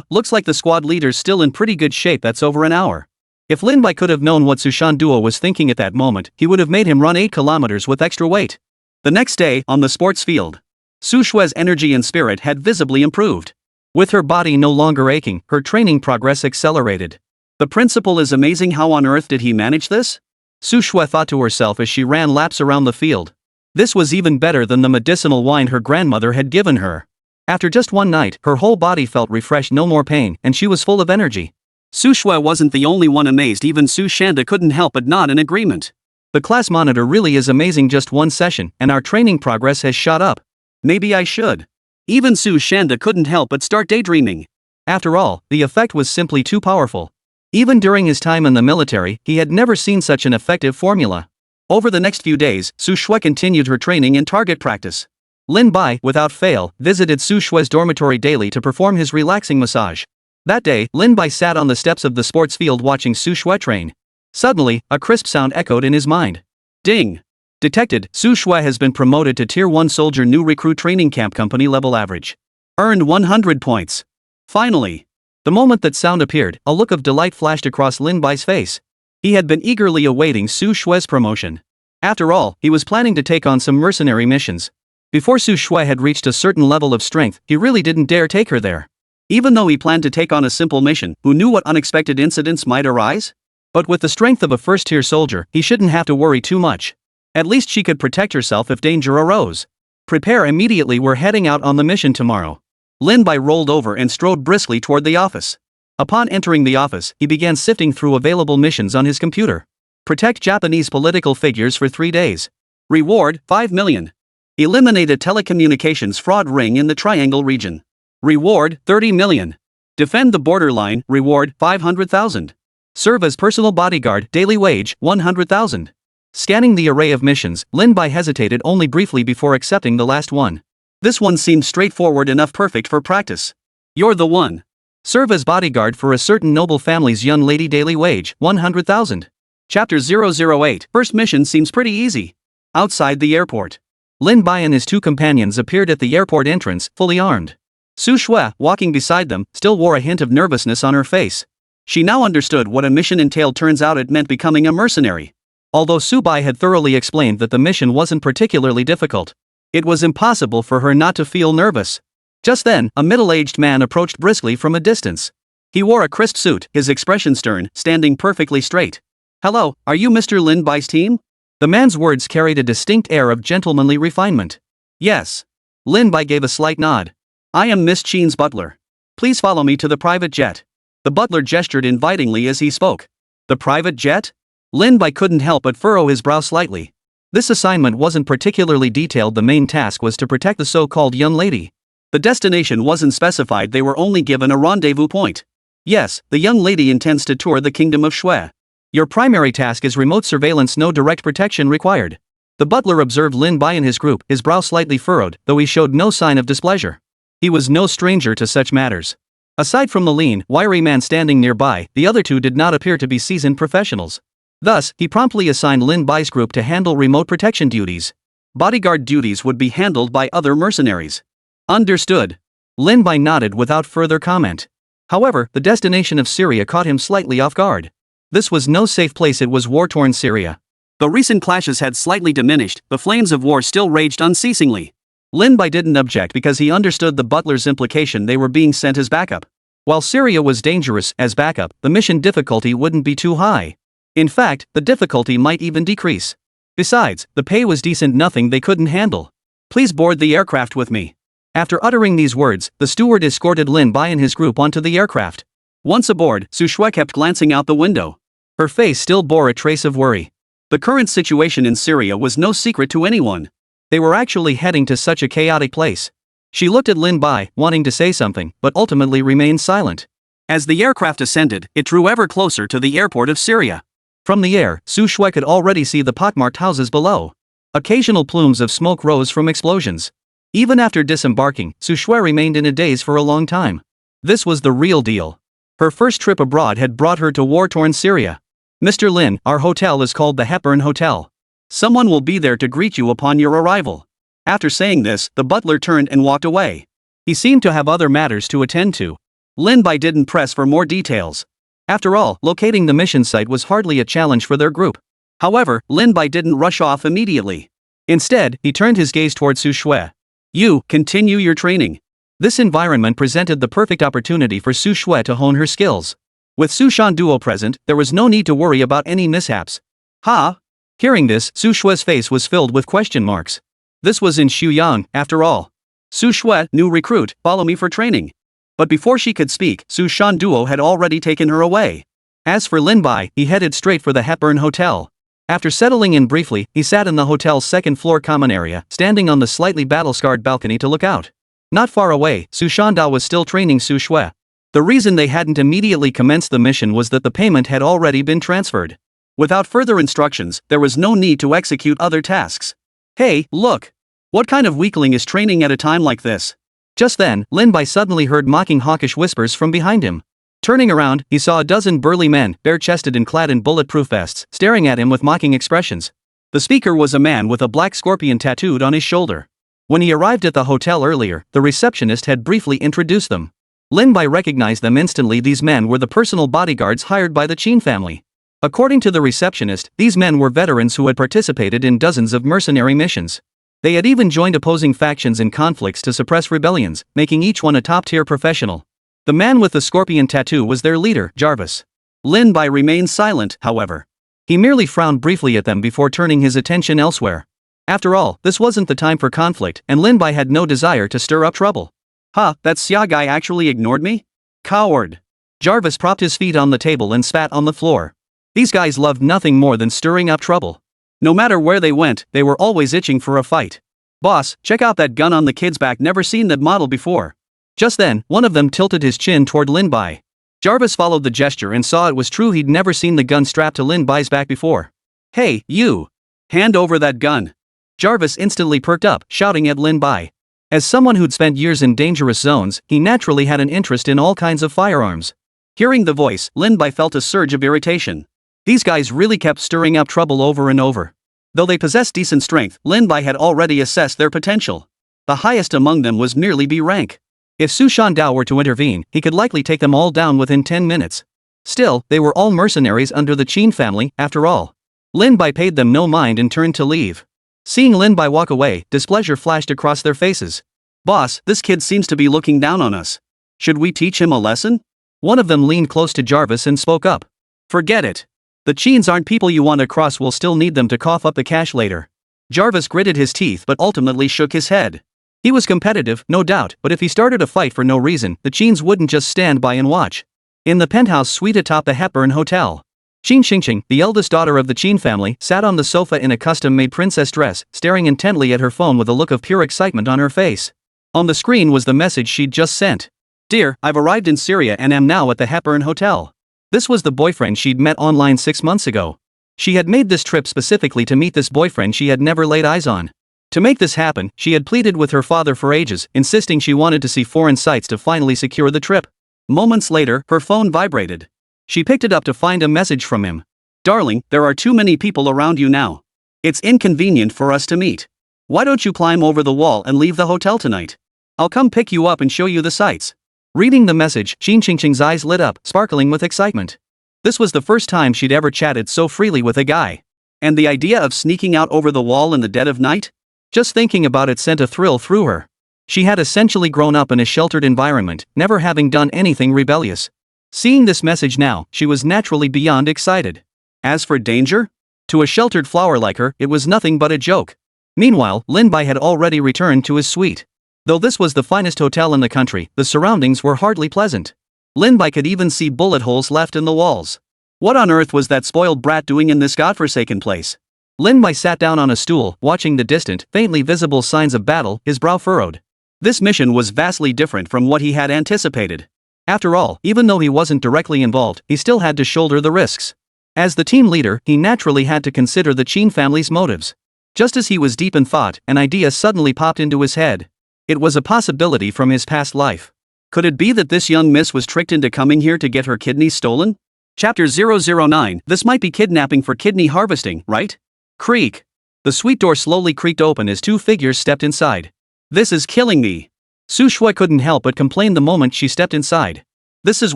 Looks like the squad leader's still in pretty good shape. That's over an hour. If Lin Bai could have known what Su Shanduo was thinking at that moment, he would have made him run 8 kilometers with extra weight. The next day, on the sports field, Su Shui's energy and spirit had visibly improved. With her body no longer aching, her training progress accelerated. The principal is amazing. How on earth did he manage this? Su Shui thought to herself as she ran laps around the field. This was even better than the medicinal wine her grandmother had given her. After just one night, her whole body felt refreshed, no more pain, and she was full of energy. Su Shui wasn't the only one amazed. Even Su Shanda couldn't help but nod in agreement. The class monitor really is amazing. Just one session, and our training progress has shot up. Maybe I should. Even Su Shanda couldn't help but start daydreaming. After all, the effect was simply too powerful. Even during his time in the military, he had never seen such an effective formula. Over the next few days, Su Shui continued her training and target practice. Lin Bai, without fail, visited Su Shui's dormitory daily to perform his relaxing massage. That day, Lin Bai sat on the steps of the sports field watching Su Shui train. Suddenly, a crisp sound echoed in his mind. Ding! Detected, Su Shui has been promoted to Tier 1 Soldier New Recruit Training Camp Company level average. Earned 100 points. Finally! The moment that sound appeared, a look of delight flashed across Lin Bai's face. He had been eagerly awaiting Su Shui's promotion. After all, he was planning to take on some mercenary missions. Before Su Shui had reached a certain level of strength, he really didn't dare take her there. Even though he planned to take on a simple mission, who knew what unexpected incidents might arise? But with the strength of a first-tier soldier, he shouldn't have to worry too much. At least she could protect herself if danger arose. Prepare immediately, we're heading out on the mission tomorrow. Lin Bai rolled over and strode briskly toward the office. Upon entering the office, he began sifting through available missions on his computer. Protect Japanese political figures for 3 days. Reward, 5 million. Eliminate a telecommunications fraud ring in the Triangle region. Reward, 30 million. Defend the borderline, reward, 500,000. Serve as personal bodyguard, daily wage, 100,000. Scanning the array of missions, Lin Bai hesitated only briefly before accepting the last one. This one seemed straightforward enough, perfect for practice. You're the one. Serve as bodyguard for a certain noble family's young lady, daily wage, 100,000. Chapter 008. First mission seems pretty easy. Outside the airport, Lin Bai and his 2 companions appeared at the airport entrance, fully armed. Su Shui, walking beside them, still wore a hint of nervousness on her face. She now understood what a mission entailed. Turns out it meant becoming a mercenary. Although Su Bai had thoroughly explained that the mission wasn't particularly difficult, it was impossible for her not to feel nervous. Just then, a middle-aged man approached briskly from a distance. He wore a crisp suit, his expression stern, standing perfectly straight. Hello, are you Mr. Lin Bai's team? The man's words carried a distinct air of gentlemanly refinement. Yes. Lin Bai gave a slight nod. I am Miss Chen's butler. Please follow me to the private jet. The butler gestured invitingly as he spoke. The private jet? Lin Bai couldn't help but furrow his brow slightly. This assignment wasn't particularly detailed. The main task was to protect the so-called young lady. The destination wasn't specified. They were only given a rendezvous point. Yes, the young lady intends to tour the kingdom of Shui. Your primary task is remote surveillance, no direct protection required. The butler observed Lin Bai and his group, his brow slightly furrowed, though he showed no sign of displeasure. He was no stranger to such matters. Aside from the lean, wiry man standing nearby, the other 2 did not appear to be seasoned professionals. Thus, he promptly assigned Lin Bai's group to handle remote protection duties. Bodyguard duties would be handled by other mercenaries. Understood. Lin Bai nodded without further comment. However, the destination of Syria caught him slightly off guard. This was no safe place, it was war-torn Syria. Though recent clashes had slightly diminished, the flames of war still raged unceasingly. Lin Bai didn't object because he understood the butler's implication they were being sent as backup. While Syria was dangerous as backup, the mission difficulty wouldn't be too high. In fact, the difficulty might even decrease. Besides, the pay was decent, nothing they couldn't handle. Please board the aircraft with me. After uttering these words, the steward escorted Lin Bai and his group onto the aircraft. Once aboard, Su Shui kept glancing out the window. Her face still bore a trace of worry. The current situation in Syria was no secret to anyone. They were actually heading to such a chaotic place. She looked at Lin Bai, wanting to say something, but ultimately remained silent. As the aircraft ascended, it drew ever closer to the airport of Syria. From the air, Su Shui could already see the pockmarked houses below. Occasional plumes of smoke rose from explosions. Even after disembarking, Su Shui remained in a daze for a long time. This was the real deal. Her first trip abroad had brought her to war-torn Syria. Mr. Lin, our hotel is called the Hepburn Hotel. Someone will be there to greet you upon your arrival. After saying this, the butler turned and walked away. He seemed to have other matters to attend to. Lin Bai didn't press for more details. After all, locating the mission site was hardly a challenge for their group. However, Lin Bai didn't rush off immediately. Instead, he turned his gaze toward Su Shui. You, continue your training. This environment presented the perfect opportunity for Su Shui to hone her skills. With Su Shan Duo present, there was no need to worry about any mishaps. Ha! Hearing this, Su Shui's face was filled with question marks. This was in Shuyang, after all. Su Shui, new recruit, follow me for training. But before she could speak, Su Shan Duo had already taken her away. As for Lin Bai, he headed straight for the Hepburn Hotel. After settling in briefly, he sat in the hotel's second-floor common area, standing on the slightly battle-scarred balcony to look out. Not far away, Su Shanda was still training Su Shui. The reason they hadn't immediately commenced the mission was that the payment had already been transferred. Without further instructions, there was no need to execute other tasks. Hey, look! What kind of weakling is training at a time like this? Just then, Lin Bai suddenly heard mocking hawkish whispers from behind him. Turning around, he saw a dozen burly men, bare-chested and clad in bulletproof vests, staring at him with mocking expressions. The speaker was a man with a black scorpion tattooed on his shoulder. When he arrived at the hotel earlier, the receptionist had briefly introduced them. Lin Bai recognized them instantly. These men were the personal bodyguards hired by the Qin family. According to the receptionist, these men were veterans who had participated in dozens of mercenary missions. They had even joined opposing factions in conflicts to suppress rebellions, making each one a top-tier professional. The man with the scorpion tattoo was their leader, Jarvis. Lin Bai remained silent, however. He merely frowned briefly at them before turning his attention elsewhere. After all, this wasn't the time for conflict, and Lin Bai had no desire to stir up trouble. Huh, that Xia guy actually ignored me? Coward. Jarvis propped his feet on the table and spat on the floor. These guys loved nothing more than stirring up trouble. No matter where they went, they were always itching for a fight. Boss, check out that gun on the kid's back, never seen that model before. Just then, one of them tilted his chin toward Lin Bai. Jarvis followed the gesture and saw it was true. He'd never seen the gun strapped to Lin Bai's back before. Hey, you! Hand over that gun! Jarvis instantly perked up, shouting at Lin Bai. As someone who'd spent years in dangerous zones, he naturally had an interest in all kinds of firearms. Hearing the voice, Lin Bai felt a surge of irritation. These guys really kept stirring up trouble over and over. Though they possessed decent strength, Lin Bai had already assessed their potential. The highest among them was merely B rank. If Su Shandao were to intervene, he could likely take them all down within 10 minutes. Still, they were all mercenaries under the Qin family, after all. Lin Bai paid them no mind and turned to leave. Seeing Lin Bai walk away, displeasure flashed across their faces. Boss, this kid seems to be looking down on us. Should we teach him a lesson? One of them leaned close to Jarvis and spoke up. Forget it. The Qins aren't people you want to cross. We'll still need them to cough up the cash later. Jarvis gritted his teeth but ultimately shook his head. He was competitive, no doubt, but if he started a fight for no reason, the Qins wouldn't just stand by and watch. In the penthouse suite atop the Hepburn Hotel, Qin Xingqing, the eldest daughter of the Qin family, sat on the sofa in a custom-made princess dress, staring intently at her phone with a look of pure excitement on her face. On the screen was the message she'd just sent. Dear, I've arrived in Syria and am now at the Hepburn Hotel. This was the boyfriend she'd met online 6 months ago. She had made this trip specifically to meet this boyfriend she had never laid eyes on. To make this happen, she had pleaded with her father for ages, insisting she wanted to see foreign sights to finally secure the trip. Moments later, her phone vibrated. She picked it up to find a message from him. Darling, there are too many people around you now. It's inconvenient for us to meet. Why don't you climb over the wall and leave the hotel tonight? I'll come pick you up and show you the sights. Reading the message, Qin Qingqing's eyes lit up, sparkling with excitement. This was the first time she'd ever chatted so freely with a guy. And the idea of sneaking out over the wall in the dead of night? Just thinking about it sent a thrill through her. She had essentially grown up in a sheltered environment, never having done anything rebellious. Seeing this message now, she was naturally beyond excited. As for danger? To a sheltered flower like her, it was nothing but a joke. Meanwhile, Lin Bai had already returned to his suite. Though this was the finest hotel in the country, the surroundings were hardly pleasant. Lin Bai could even see bullet holes left in the walls. What on earth was that spoiled brat doing in this godforsaken place? Lin Bai sat down on a stool, watching the distant, faintly visible signs of battle, his brow furrowed. This mission was vastly different from what he had anticipated. After all, even though he wasn't directly involved, he still had to shoulder the risks. As the team leader, he naturally had to consider the Qin family's motives. Just as he was deep in thought, an idea suddenly popped into his head. It was a possibility from his past life. Could it be that this young miss was tricked into coming here to get her kidneys stolen? Chapter 009. This might be kidnapping for kidney harvesting, right? Creak. The suite door slowly creaked open as two figures stepped inside. This is killing me. Su Shui couldn't help but complain the moment she stepped inside. This is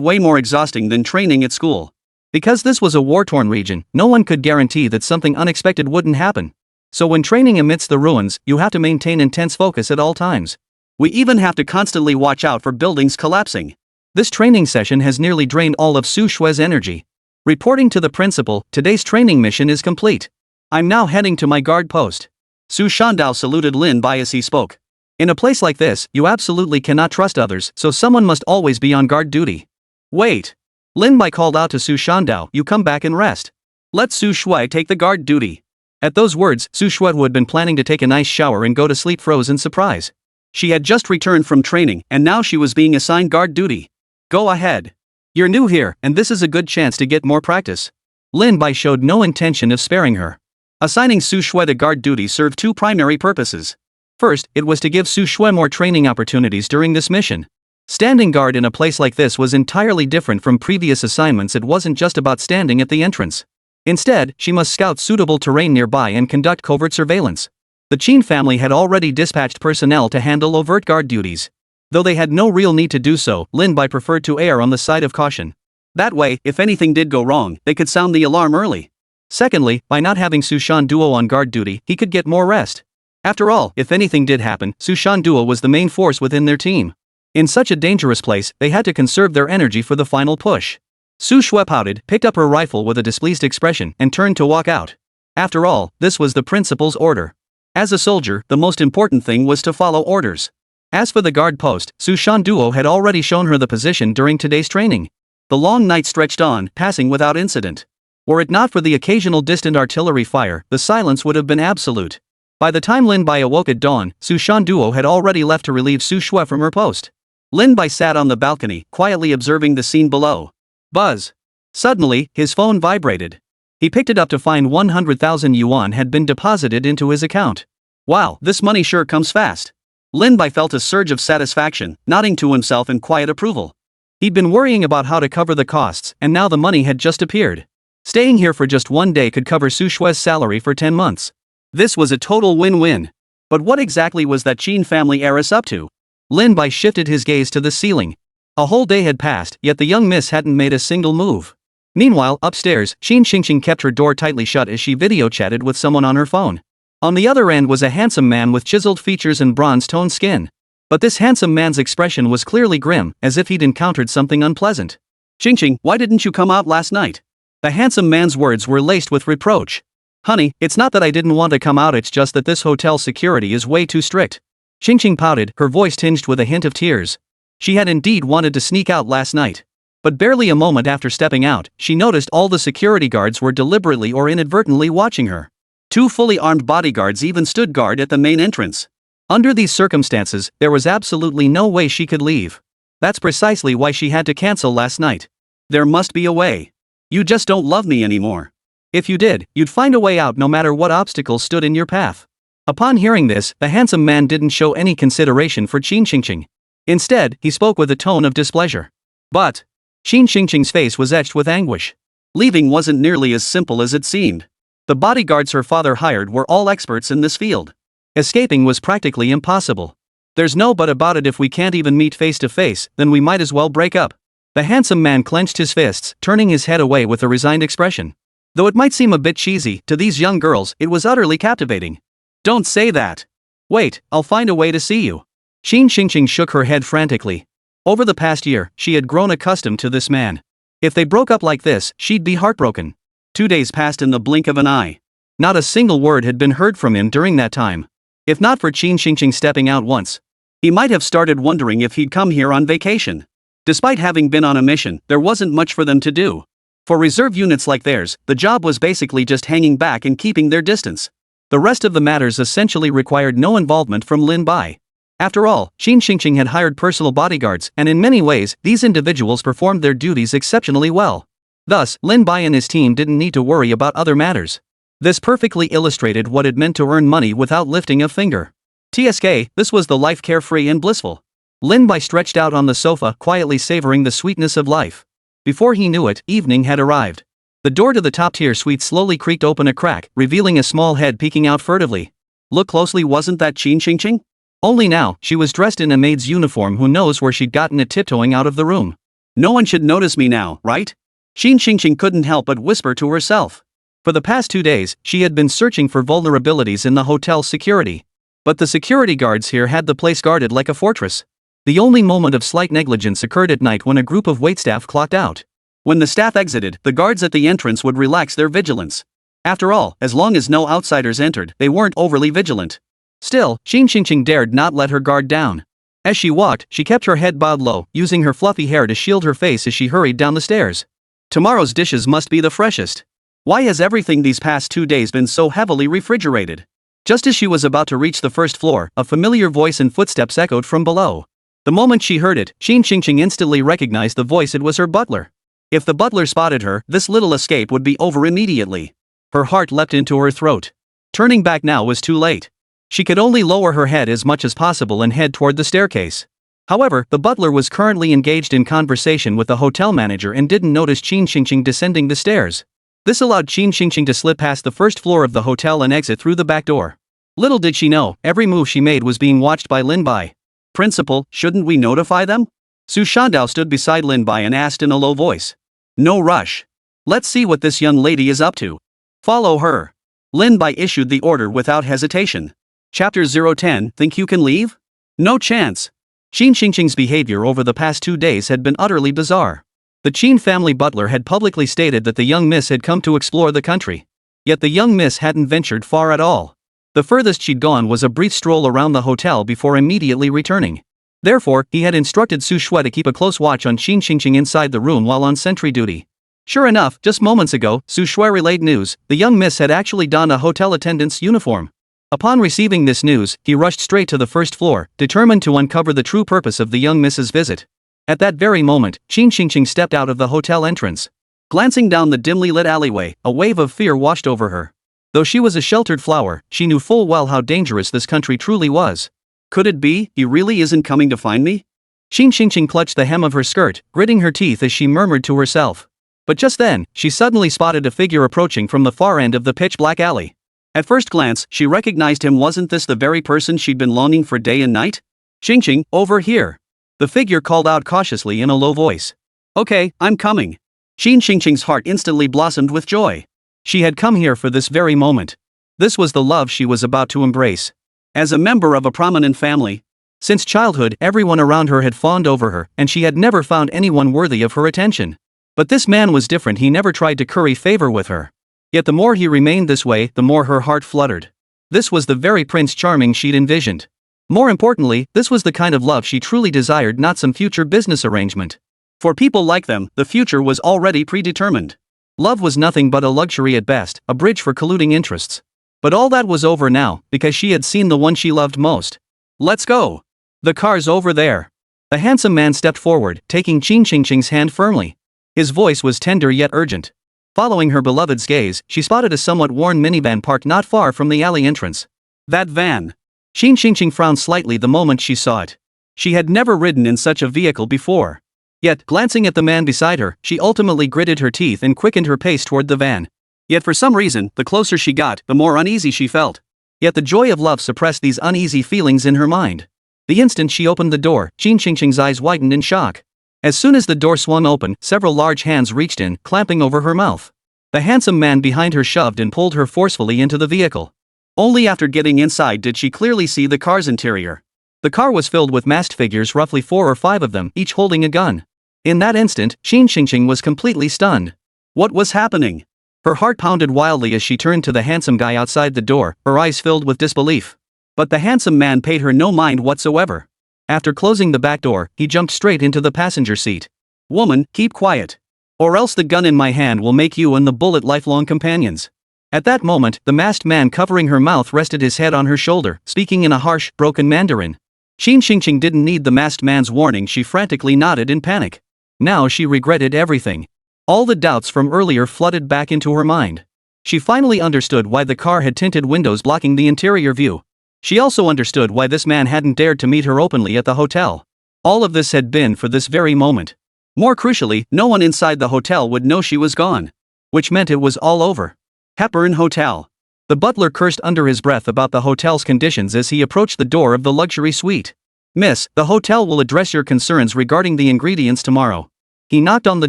way more exhausting than training at school. Because this was a war-torn region, no one could guarantee that something unexpected wouldn't happen. So when training amidst the ruins, you have to maintain intense focus at all times. We even have to constantly watch out for buildings collapsing. This training session has nearly drained all of Su Shui's energy. Reporting to the principal, today's training mission is complete. I'm now heading to my guard post. Su Shandao saluted Lin Bai as he spoke. In a place like this, you absolutely cannot trust others, so someone must always be on guard duty. Wait. Lin Bai called out to Su Shandao, you come back and rest. Let Su Shui take the guard duty. At those words, Su Shui, who had been planning to take a nice shower and go to sleep, froze in surprise. She had just returned from training, and now she was being assigned guard duty. Go ahead. You're new here, and this is a good chance to get more practice. Lin Bai showed no intention of sparing her. Assigning Su Shui to guard duty served two primary purposes. First, it was to give Su Shui more training opportunities during this mission. Standing guard in a place like this was entirely different from previous assignments. It wasn't just about standing at the entrance. Instead, she must scout suitable terrain nearby and conduct covert surveillance. The Qin family had already dispatched personnel to handle overt guard duties. Though they had no real need to do so, Lin Bai preferred to err on the side of caution. That way, if anything did go wrong, they could sound the alarm early. Secondly, by not having Su Shan Duo on guard duty, he could get more rest. After all, if anything did happen, Su Shan Duo was the main force within their team. In such a dangerous place, they had to conserve their energy for the final push. Su Shui pouted, picked up her rifle with a displeased expression, and turned to walk out. After all, this was the principal's order. As a soldier, the most important thing was to follow orders. As for the guard post, Su Shan Duo had already shown her the position during today's training. The long night stretched on, passing without incident. Were it not for the occasional distant artillery fire, the silence would have been absolute. By the time Lin Bai awoke at dawn, Su Shan Duo had already left to relieve Su Shui from her post. Lin Bai sat on the balcony, quietly observing the scene below. Buzz. Suddenly, his phone vibrated. He picked it up to find 100,000 yuan had been deposited into his account. Wow, this money sure comes fast. Lin Bai felt a surge of satisfaction, nodding to himself in quiet approval. He'd been worrying about how to cover the costs, and now the money had just appeared. Staying here for just one day could cover Su Shui's salary for 10 months. This was a total win-win. But what exactly was that Qin family heiress up to? Lin Bai shifted his gaze to the ceiling. A whole day had passed, yet the young miss hadn't made a single move. Meanwhile, upstairs, Qin Qingqing kept her door tightly shut as she video chatted with someone on her phone. On the other end was a handsome man with chiseled features and bronze-toned skin. But this handsome man's expression was clearly grim, as if he'd encountered something unpleasant. Qingqing, why didn't you come out last night? The handsome man's words were laced with reproach. Honey, it's not that I didn't want to come out, it's just that this hotel security is way too strict. Qingqing pouted, her voice tinged with a hint of tears. She had indeed wanted to sneak out last night. But barely a moment after stepping out, she noticed all the security guards were deliberately or inadvertently watching her. 2 fully armed bodyguards even stood guard at the main entrance. Under these circumstances, there was absolutely no way she could leave. That's precisely why she had to cancel last night. There must be a way. You just don't love me anymore. If you did, you'd find a way out no matter what obstacles stood in your path. Upon hearing this, the handsome man didn't show any consideration for Qin Qingqing. Instead, he spoke with a tone of displeasure. But Qin Qingqing's face was etched with anguish. Leaving wasn't nearly as simple as it seemed. The bodyguards her father hired were all experts in this field. Escaping was practically impossible. There's no but about it. If we can't even meet face to face, then we might as well break up. The handsome man clenched his fists, turning his head away with a resigned expression. Though it might seem a bit cheesy, to these young girls, it was utterly captivating. Don't say that. Wait, I'll find a way to see you. Qin Xingqing shook her head frantically. Over the past year, she had grown accustomed to this man. If they broke up like this, she'd be heartbroken. 2 days passed in the blink of an eye. Not a single word had been heard from him during that time. If not for Qin Xingqing stepping out once, he might have started wondering if he'd come here on vacation. Despite having been on a mission, there wasn't much for them to do. For reserve units like theirs, the job was basically just hanging back and keeping their distance. The rest of the matters essentially required no involvement from Lin Bai. After all, Qin Xingqing had hired personal bodyguards, and in many ways, these individuals performed their duties exceptionally well. Thus, Lin Bai and his team didn't need to worry about other matters. This perfectly illustrated what it meant to earn money without lifting a finger. TSK, this was the life carefree and blissful. Lin Bai stretched out on the sofa, quietly savoring the sweetness of life. Before he knew it, evening had arrived. The door to the top-tier suite slowly creaked open a crack, revealing a small head peeking out furtively. Look closely, wasn't that Qin Xingqing? Only now, she was dressed in a maid's uniform. Who knows where she'd gotten it, tiptoeing out of the room. No one should notice me now, right? Qin Xingqing couldn't help but whisper to herself. For the past 2 days, she had been searching for vulnerabilities in the hotel's security. But the security guards here had the place guarded like a fortress. The only moment of slight negligence occurred at night when a group of waitstaff clocked out. When the staff exited, the guards at the entrance would relax their vigilance. After all, as long as no outsiders entered, they weren't overly vigilant. Still, Qin Xingqing dared not let her guard down. As she walked, she kept her head bowed low, using her fluffy hair to shield her face as she hurried down the stairs. Tomorrow's dishes must be the freshest. Why has everything these past 2 days been so heavily refrigerated? Just as she was about to reach the first floor, a familiar voice and footsteps echoed from below. The moment she heard it, Qin Xingqing instantly recognized the voice. It was her butler. If the butler spotted her, this little escape would be over immediately. Her heart leapt into her throat. Turning back now was too late. She could only lower her head as much as possible and head toward the staircase. However, the butler was currently engaged in conversation with the hotel manager and didn't notice Qin Xingqing descending the stairs. This allowed Qin Xingqing to slip past the first floor of the hotel and exit through the back door. Little did she know, every move she made was being watched by Lin Bai. Principal, shouldn't we notify them? Su Shandao stood beside Lin Bai and asked in a low voice. No rush. Let's see what this young lady is up to. Follow her. Lin Bai issued the order without hesitation. Chapter 010, think you can leave? No chance. Qin Xingqing's behavior over the past 2 days had been utterly bizarre. The Qin family butler had publicly stated that the young miss had come to explore the country. Yet the young miss hadn't ventured far at all. The furthest she'd gone was a brief stroll around the hotel before immediately returning. Therefore, he had instructed Su Shui to keep a close watch on Qin Xingqing inside the room while on sentry duty. Sure enough, just moments ago, Su Shui relayed news. The young miss had actually donned a hotel attendant's uniform. Upon receiving this news, he rushed straight to the first floor, determined to uncover the true purpose of the young miss's visit. At that very moment, Qin Xingqing stepped out of the hotel entrance. Glancing down the dimly lit alleyway, a wave of fear washed over her. Though she was a sheltered flower, she knew full well how dangerous this country truly was. Could it be, he really isn't coming to find me? Qin Xingqing clutched the hem of her skirt, gritting her teeth as she murmured to herself. But just then, she suddenly spotted a figure approaching from the far end of the pitch-black alley. At first glance, she recognized him. Wasn't this the very person she'd been longing for day and night? Xingqing, over here. The figure called out cautiously in a low voice. Okay, I'm coming. Qin Xingqing's heart instantly blossomed with joy. She had come here for this very moment. This was the love she was about to embrace. As a member of a prominent family, since childhood everyone around her had fawned over her, and she had never found anyone worthy of her attention. But this man was different. He never tried to curry favor with her. Yet the more he remained this way, the more her heart fluttered. This was the very Prince Charming she'd envisioned. More importantly, this was the kind of love she truly desired, not some future business arrangement. For people like them, the future was already predetermined. Love was nothing but a luxury at best, a bridge for colluding interests. But all that was over now, because she had seen the one she loved most. Let's go. The car's over there. The handsome man stepped forward, taking Qin Xingqing's hand firmly. His voice was tender yet urgent. Following her beloved's gaze, she spotted a somewhat worn minivan parked not far from the alley entrance. That van. Qin Xingqing frowned slightly the moment she saw it. She had never ridden in such a vehicle before. Yet, glancing at the man beside her, she ultimately gritted her teeth and quickened her pace toward the van. Yet for some reason, the closer she got, the more uneasy she felt. Yet the joy of love suppressed these uneasy feelings in her mind. The instant she opened the door, Qin Xingxing's eyes widened in shock. As soon as the door swung open, several large hands reached in, clamping over her mouth. The handsome man behind her shoved and pulled her forcefully into the vehicle. Only after getting inside did she clearly see the car's interior. The car was filled with masked figures, roughly 4 or 5 of them, each holding a gun. In that instant, Qin Xingxing was completely stunned. What was happening? Her heart pounded wildly as she turned to the handsome guy outside the door, her eyes filled with disbelief. But the handsome man paid her no mind whatsoever. After closing the back door, he jumped straight into the passenger seat. Woman, keep quiet. Or else the gun in my hand will make you and the bullet lifelong companions. At that moment, the masked man covering her mouth rested his head on her shoulder, speaking in a harsh, broken Mandarin. Qin Xingxing didn't need the masked man's warning. She frantically nodded in panic. Now she regretted everything. All the doubts from earlier flooded back into her mind. She finally understood why the car had tinted windows blocking the interior view. She also understood why this man hadn't dared to meet her openly at the hotel. All of this had been for this very moment. More crucially, no one inside the hotel would know she was gone. Which meant it was all over. Hepburn Hotel. The butler cursed under his breath about the hotel's conditions as he approached the door of the luxury suite. Miss, the hotel will address your concerns regarding the ingredients tomorrow. He knocked on the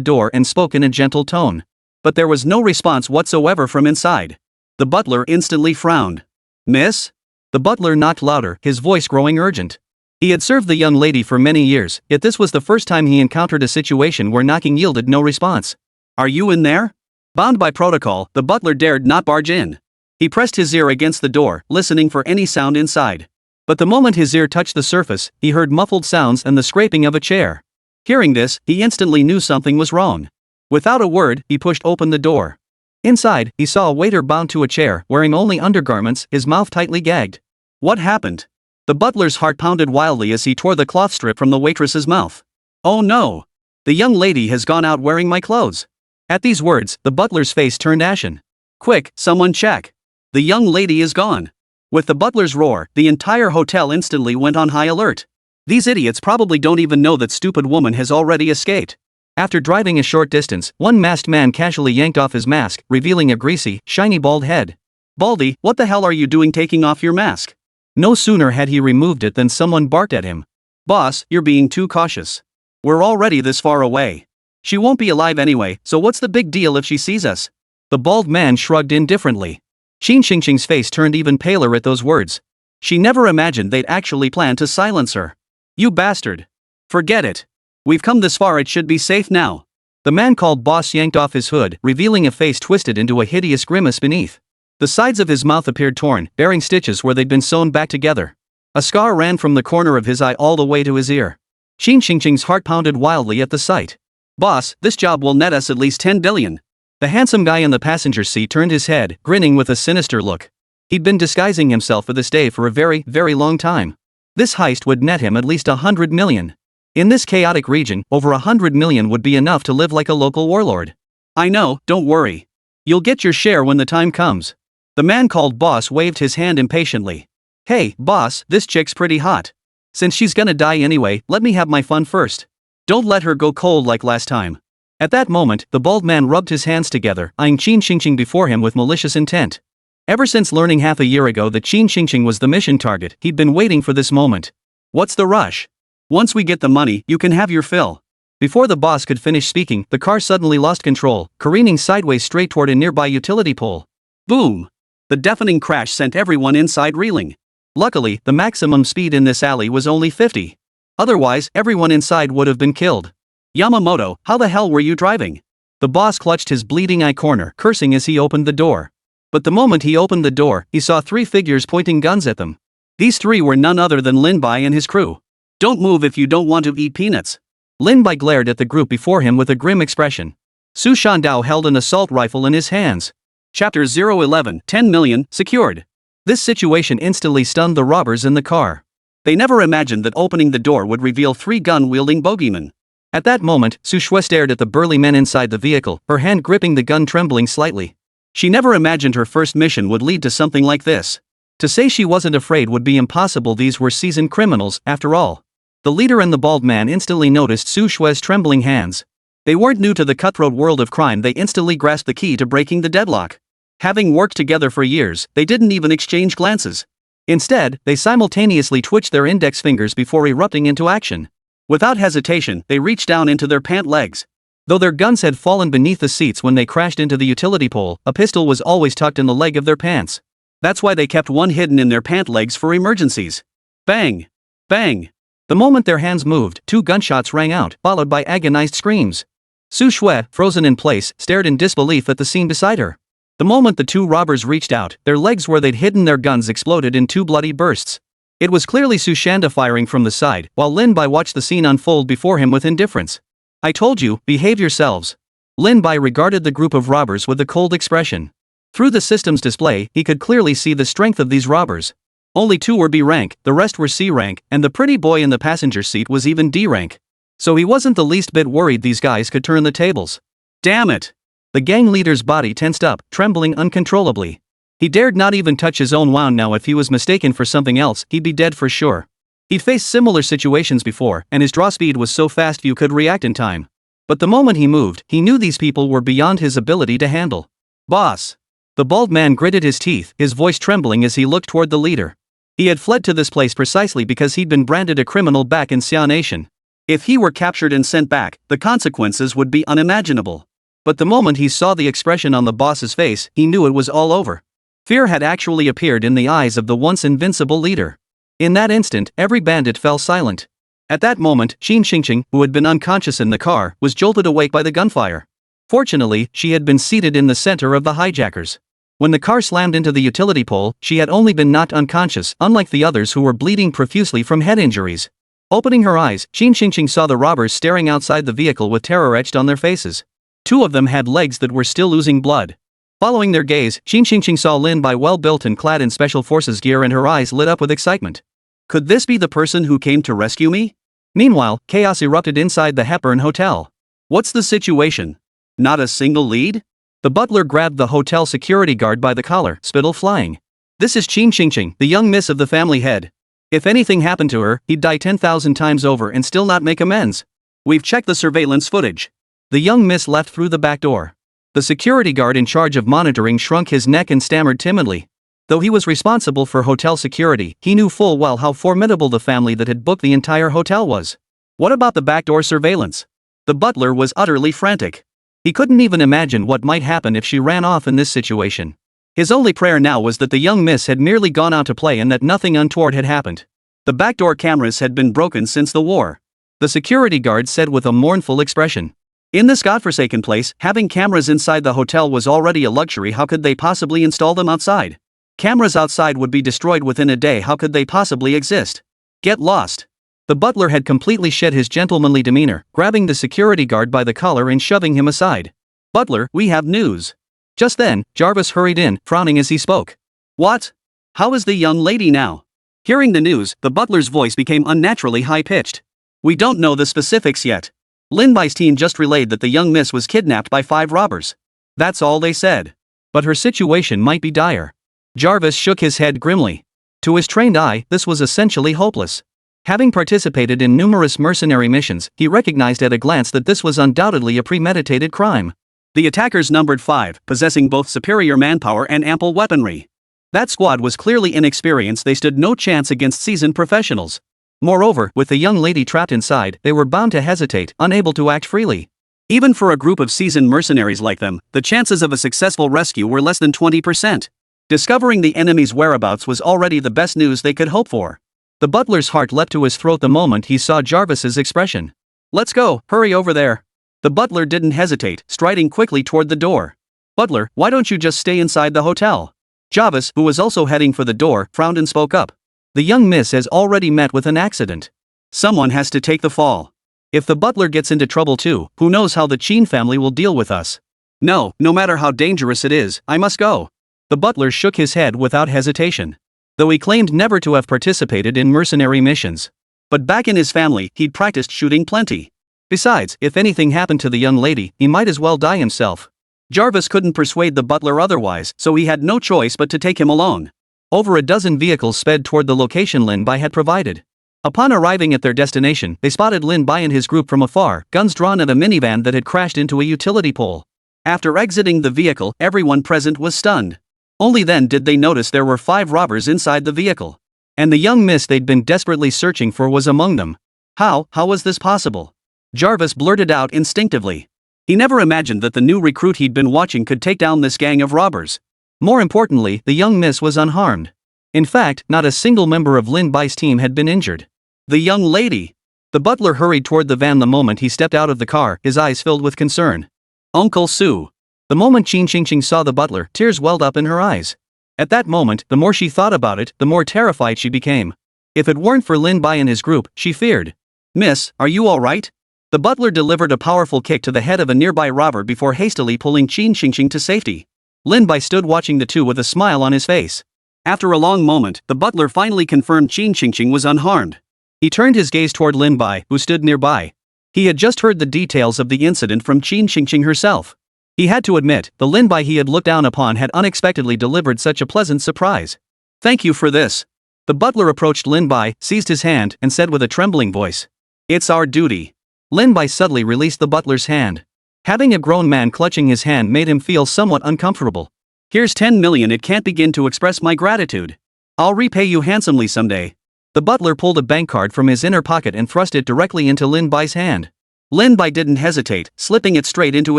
door and spoke in a gentle tone. But there was no response whatsoever from inside. The butler instantly frowned. Miss? The butler knocked louder, his voice growing urgent. He had served the young lady for many years, yet this was the first time he encountered a situation where knocking yielded no response. Are you in there? Bound by protocol, the butler dared not barge in. He pressed his ear against the door, listening for any sound inside. But the moment his ear touched the surface, he heard muffled sounds and the scraping of a chair. Hearing this, he instantly knew something was wrong. Without a word, he pushed open the door. Inside, he saw a waiter bound to a chair, wearing only undergarments, his mouth tightly gagged. What happened? The butler's heart pounded wildly as he tore the cloth strip from the waitress's mouth. Oh no! The young lady has gone out wearing my clothes. At these words, the butler's face turned ashen. Quick, someone check. The young lady is gone. With the butler's roar, the entire hotel instantly went on high alert. These idiots probably don't even know that stupid woman has already escaped. After driving a short distance, one masked man casually yanked off his mask, revealing a greasy, shiny bald head. Baldy, what the hell are you doing taking off your mask? No sooner had he removed it than someone barked at him. Boss, you're being too cautious. We're already this far away. She won't be alive anyway, so what's the big deal if she sees us? The bald man shrugged indifferently. Qin Xingxing's face turned even paler at those words. She never imagined they'd actually plan to silence her. You bastard. Forget it. We've come this far, it should be safe now. The man called Boss yanked off his hood, revealing a face twisted into a hideous grimace beneath. The sides of his mouth appeared torn, bearing stitches where they'd been sewn back together. A scar ran from the corner of his eye all the way to his ear. Qin Xingxing's heart pounded wildly at the sight. Boss, this job will net us at least 10 billion. The handsome guy in the passenger seat turned his head, grinning with a sinister look. He'd been disguising himself for this day for a very, very long time. This heist would net him at least 100 million. In this chaotic region, over 100 million would be enough to live like a local warlord. I know, don't worry. You'll get your share when the time comes. The man called Boss waved his hand impatiently. Hey, boss, this chick's pretty hot. Since she's gonna die anyway, let me have my fun first. Don't let her go cold like last time. At that moment, the bald man rubbed his hands together, eyeing Qin Xingxing before him with malicious intent. Ever since learning half a year ago that Qin Xingxing was the mission target, he'd been waiting for this moment. What's the rush? Once we get the money, you can have your fill. Before the boss could finish speaking, the car suddenly lost control, careening sideways straight toward a nearby utility pole. Boom! The deafening crash sent everyone inside reeling. Luckily, the maximum speed in this alley was only 50. Otherwise, everyone inside would have been killed. Yamamoto, how the hell were you driving? The boss clutched his bleeding eye corner, cursing as he opened the door. But the moment he opened the door, he saw 3 figures pointing guns at them. These 3 were none other than Lin Bai and his crew. Don't move if you don't want to eat peanuts. Lin Bai glared at the group before him with a grim expression. Su Shandao held an assault rifle in his hands. Chapter 011, 10 million, secured. This situation instantly stunned the robbers in the car. They never imagined that opening the door would reveal 3 gun-wielding bogeymen. At that moment, Su Shui stared at the burly men inside the vehicle, her hand gripping the gun trembling slightly. She never imagined her first mission would lead to something like this. To say she wasn't afraid would be impossible. These were seasoned criminals, after all. The leader and the bald man instantly noticed Su Shui's trembling hands. They weren't new to the cutthroat world of crime. They instantly grasped the key to breaking the deadlock. Having worked together for years, they didn't even exchange glances. Instead, they simultaneously twitched their index fingers before erupting into action. Without hesitation, they reached down into their pant legs. Though their guns had fallen beneath the seats when they crashed into the utility pole, a pistol was always tucked in the leg of their pants. That's why they kept one hidden in their pant legs for emergencies. Bang! Bang! The moment their hands moved, 2 gunshots rang out, followed by agonized screams. Su Shui, frozen in place, stared in disbelief at the scene beside her. The moment the 2 robbers reached out, their legs where they'd hidden their guns exploded in 2 bloody bursts. It was clearly Su Shanda firing from the side, while Lin Bai watched the scene unfold before him with indifference. I told you, behave yourselves. Lin Bai regarded the group of robbers with a cold expression. Through the system's display, he could clearly see the strength of these robbers. Only 2 were B rank, the rest were C rank, and the pretty boy in the passenger seat was even D rank. So he wasn't the least bit worried these guys could turn the tables. Damn it! The gang leader's body tensed up, trembling uncontrollably. He dared not even touch his own wound now. If he was mistaken for something else, he'd be dead for sure. He'd faced similar situations before, and his draw speed was so fast few could react in time. But the moment he moved, he knew these people were beyond his ability to handle. Boss! The bald man gritted his teeth, his voice trembling as he looked toward the leader. He had fled to this place precisely because he'd been branded a criminal back in Xia Nation. If he were captured and sent back, the consequences would be unimaginable. But the moment he saw the expression on the boss's face, he knew it was all over. Fear had actually appeared in the eyes of the once invincible leader. In that instant, every bandit fell silent. At that moment, Qin Xingqing, who had been unconscious in the car, was jolted awake by the gunfire. Fortunately, she had been seated in the center of the hijackers. When the car slammed into the utility pole, she had only been knocked unconscious, unlike the others who were bleeding profusely from head injuries. Opening her eyes, Qin Xingqing saw the robbers staring outside the vehicle with terror etched on their faces. 2 of them had legs that were still oozing blood. Following their gaze, Qin Xingqing saw Lin Bai well built and clad in special forces gear, and her eyes lit up with excitement. Could this be the person who came to rescue me? Meanwhile, chaos erupted inside the Hepburn Hotel. What's the situation? Not a single lead? The butler grabbed the hotel security guard by the collar, spittle flying. This is Qin Xingqing, the young miss of the family head. If anything happened to her, he'd die 10,000 times over and still not make amends. We've checked the surveillance footage. The young miss left through the back door. The security guard in charge of monitoring shrunk his neck and stammered timidly. Though he was responsible for hotel security, he knew full well how formidable the family that had booked the entire hotel was. What about the backdoor surveillance? The butler was utterly frantic. He couldn't even imagine what might happen if she ran off in this situation. His only prayer now was that the young miss had merely gone out to play and that nothing untoward had happened. The backdoor cameras had been broken since the war. The security guard said with a mournful expression. In this godforsaken place, having cameras inside the hotel was already a luxury. How could they possibly install them outside? Cameras outside would be destroyed within a day. How could they possibly exist? Get lost. The butler had completely shed his gentlemanly demeanor, grabbing the security guard by the collar and shoving him aside. Butler, we have news. Just then, Jarvis hurried in, frowning as he spoke. What? How is the young lady now? Hearing the news, the butler's voice became unnaturally high-pitched. We don't know the specifics yet. Lin Bai's team just relayed that the young miss was kidnapped by 5 robbers. That's all they said. But her situation might be dire. Jarvis shook his head grimly. To his trained eye, this was essentially hopeless. Having participated in numerous mercenary missions, he recognized at a glance that this was undoubtedly a premeditated crime. The attackers numbered 5, possessing both superior manpower and ample weaponry. That squad was clearly inexperienced. They stood no chance against seasoned professionals. Moreover, with the young lady trapped inside, they were bound to hesitate, unable to act freely. Even for a group of seasoned mercenaries like them, the chances of a successful rescue were less than 20%. Discovering the enemy's whereabouts was already the best news they could hope for. The butler's heart leapt to his throat the moment he saw Jarvis's expression. Let's go, hurry over there. The butler didn't hesitate, striding quickly toward the door. Butler, why don't you just stay inside the hotel? Jarvis, who was also heading for the door, frowned and spoke up. The young miss has already met with an accident. Someone has to take the fall. If the butler gets into trouble too, who knows how the Qin family will deal with us? No matter how dangerous it is, I must go. The butler shook his head without hesitation. Though he claimed never to have participated in mercenary missions. But back in his family, he'd practiced shooting plenty. Besides, if anything happened to the young lady, he might as well die himself. Jarvis couldn't persuade the butler otherwise, so he had no choice but to take him along. Over a dozen vehicles sped toward the location Lin Bai had provided. Upon arriving at their destination, they spotted Lin Bai and his group from afar, guns drawn at a minivan that had crashed into a utility pole. After exiting the vehicle, everyone present was stunned. Only then did they notice there were 5 robbers inside the vehicle. And the young miss they'd been desperately searching for was among them. How was this possible? Jarvis blurted out instinctively. He never imagined that the new recruit he'd been watching could take down this gang of robbers. More importantly, the young miss was unharmed. In fact, not a single member of Lin Bai's team had been injured. The young lady. The butler hurried toward the van the moment he stepped out of the car, his eyes filled with concern. Uncle Sue. The moment Qin Qingqing saw the butler, tears welled up in her eyes. At that moment, the more she thought about it, the more terrified she became. If it weren't for Lin Bai and his group, she feared. Miss, are you all right? The butler delivered a powerful kick to the head of a nearby robber before hastily pulling Qin Qingqing to safety. Lin Bai stood watching the two with a smile on his face. After a long moment, the butler finally confirmed Qin Qingqing was unharmed. He turned his gaze toward Lin Bai, who stood nearby. He had just heard the details of the incident from Qin Qingqing herself. He had to admit, the Lin Bai he had looked down upon had unexpectedly delivered such a pleasant surprise. Thank you for this. The butler approached Lin Bai, seized his hand, and said with a trembling voice. It's our duty. Lin Bai suddenly released the butler's hand. Having a grown man clutching his hand made him feel somewhat uncomfortable. Here's 10 million, it can't begin to express my gratitude. I'll repay you handsomely someday. The butler pulled a bank card from his inner pocket and thrust it directly into Lin Bai's hand. Lin Bai didn't hesitate, slipping it straight into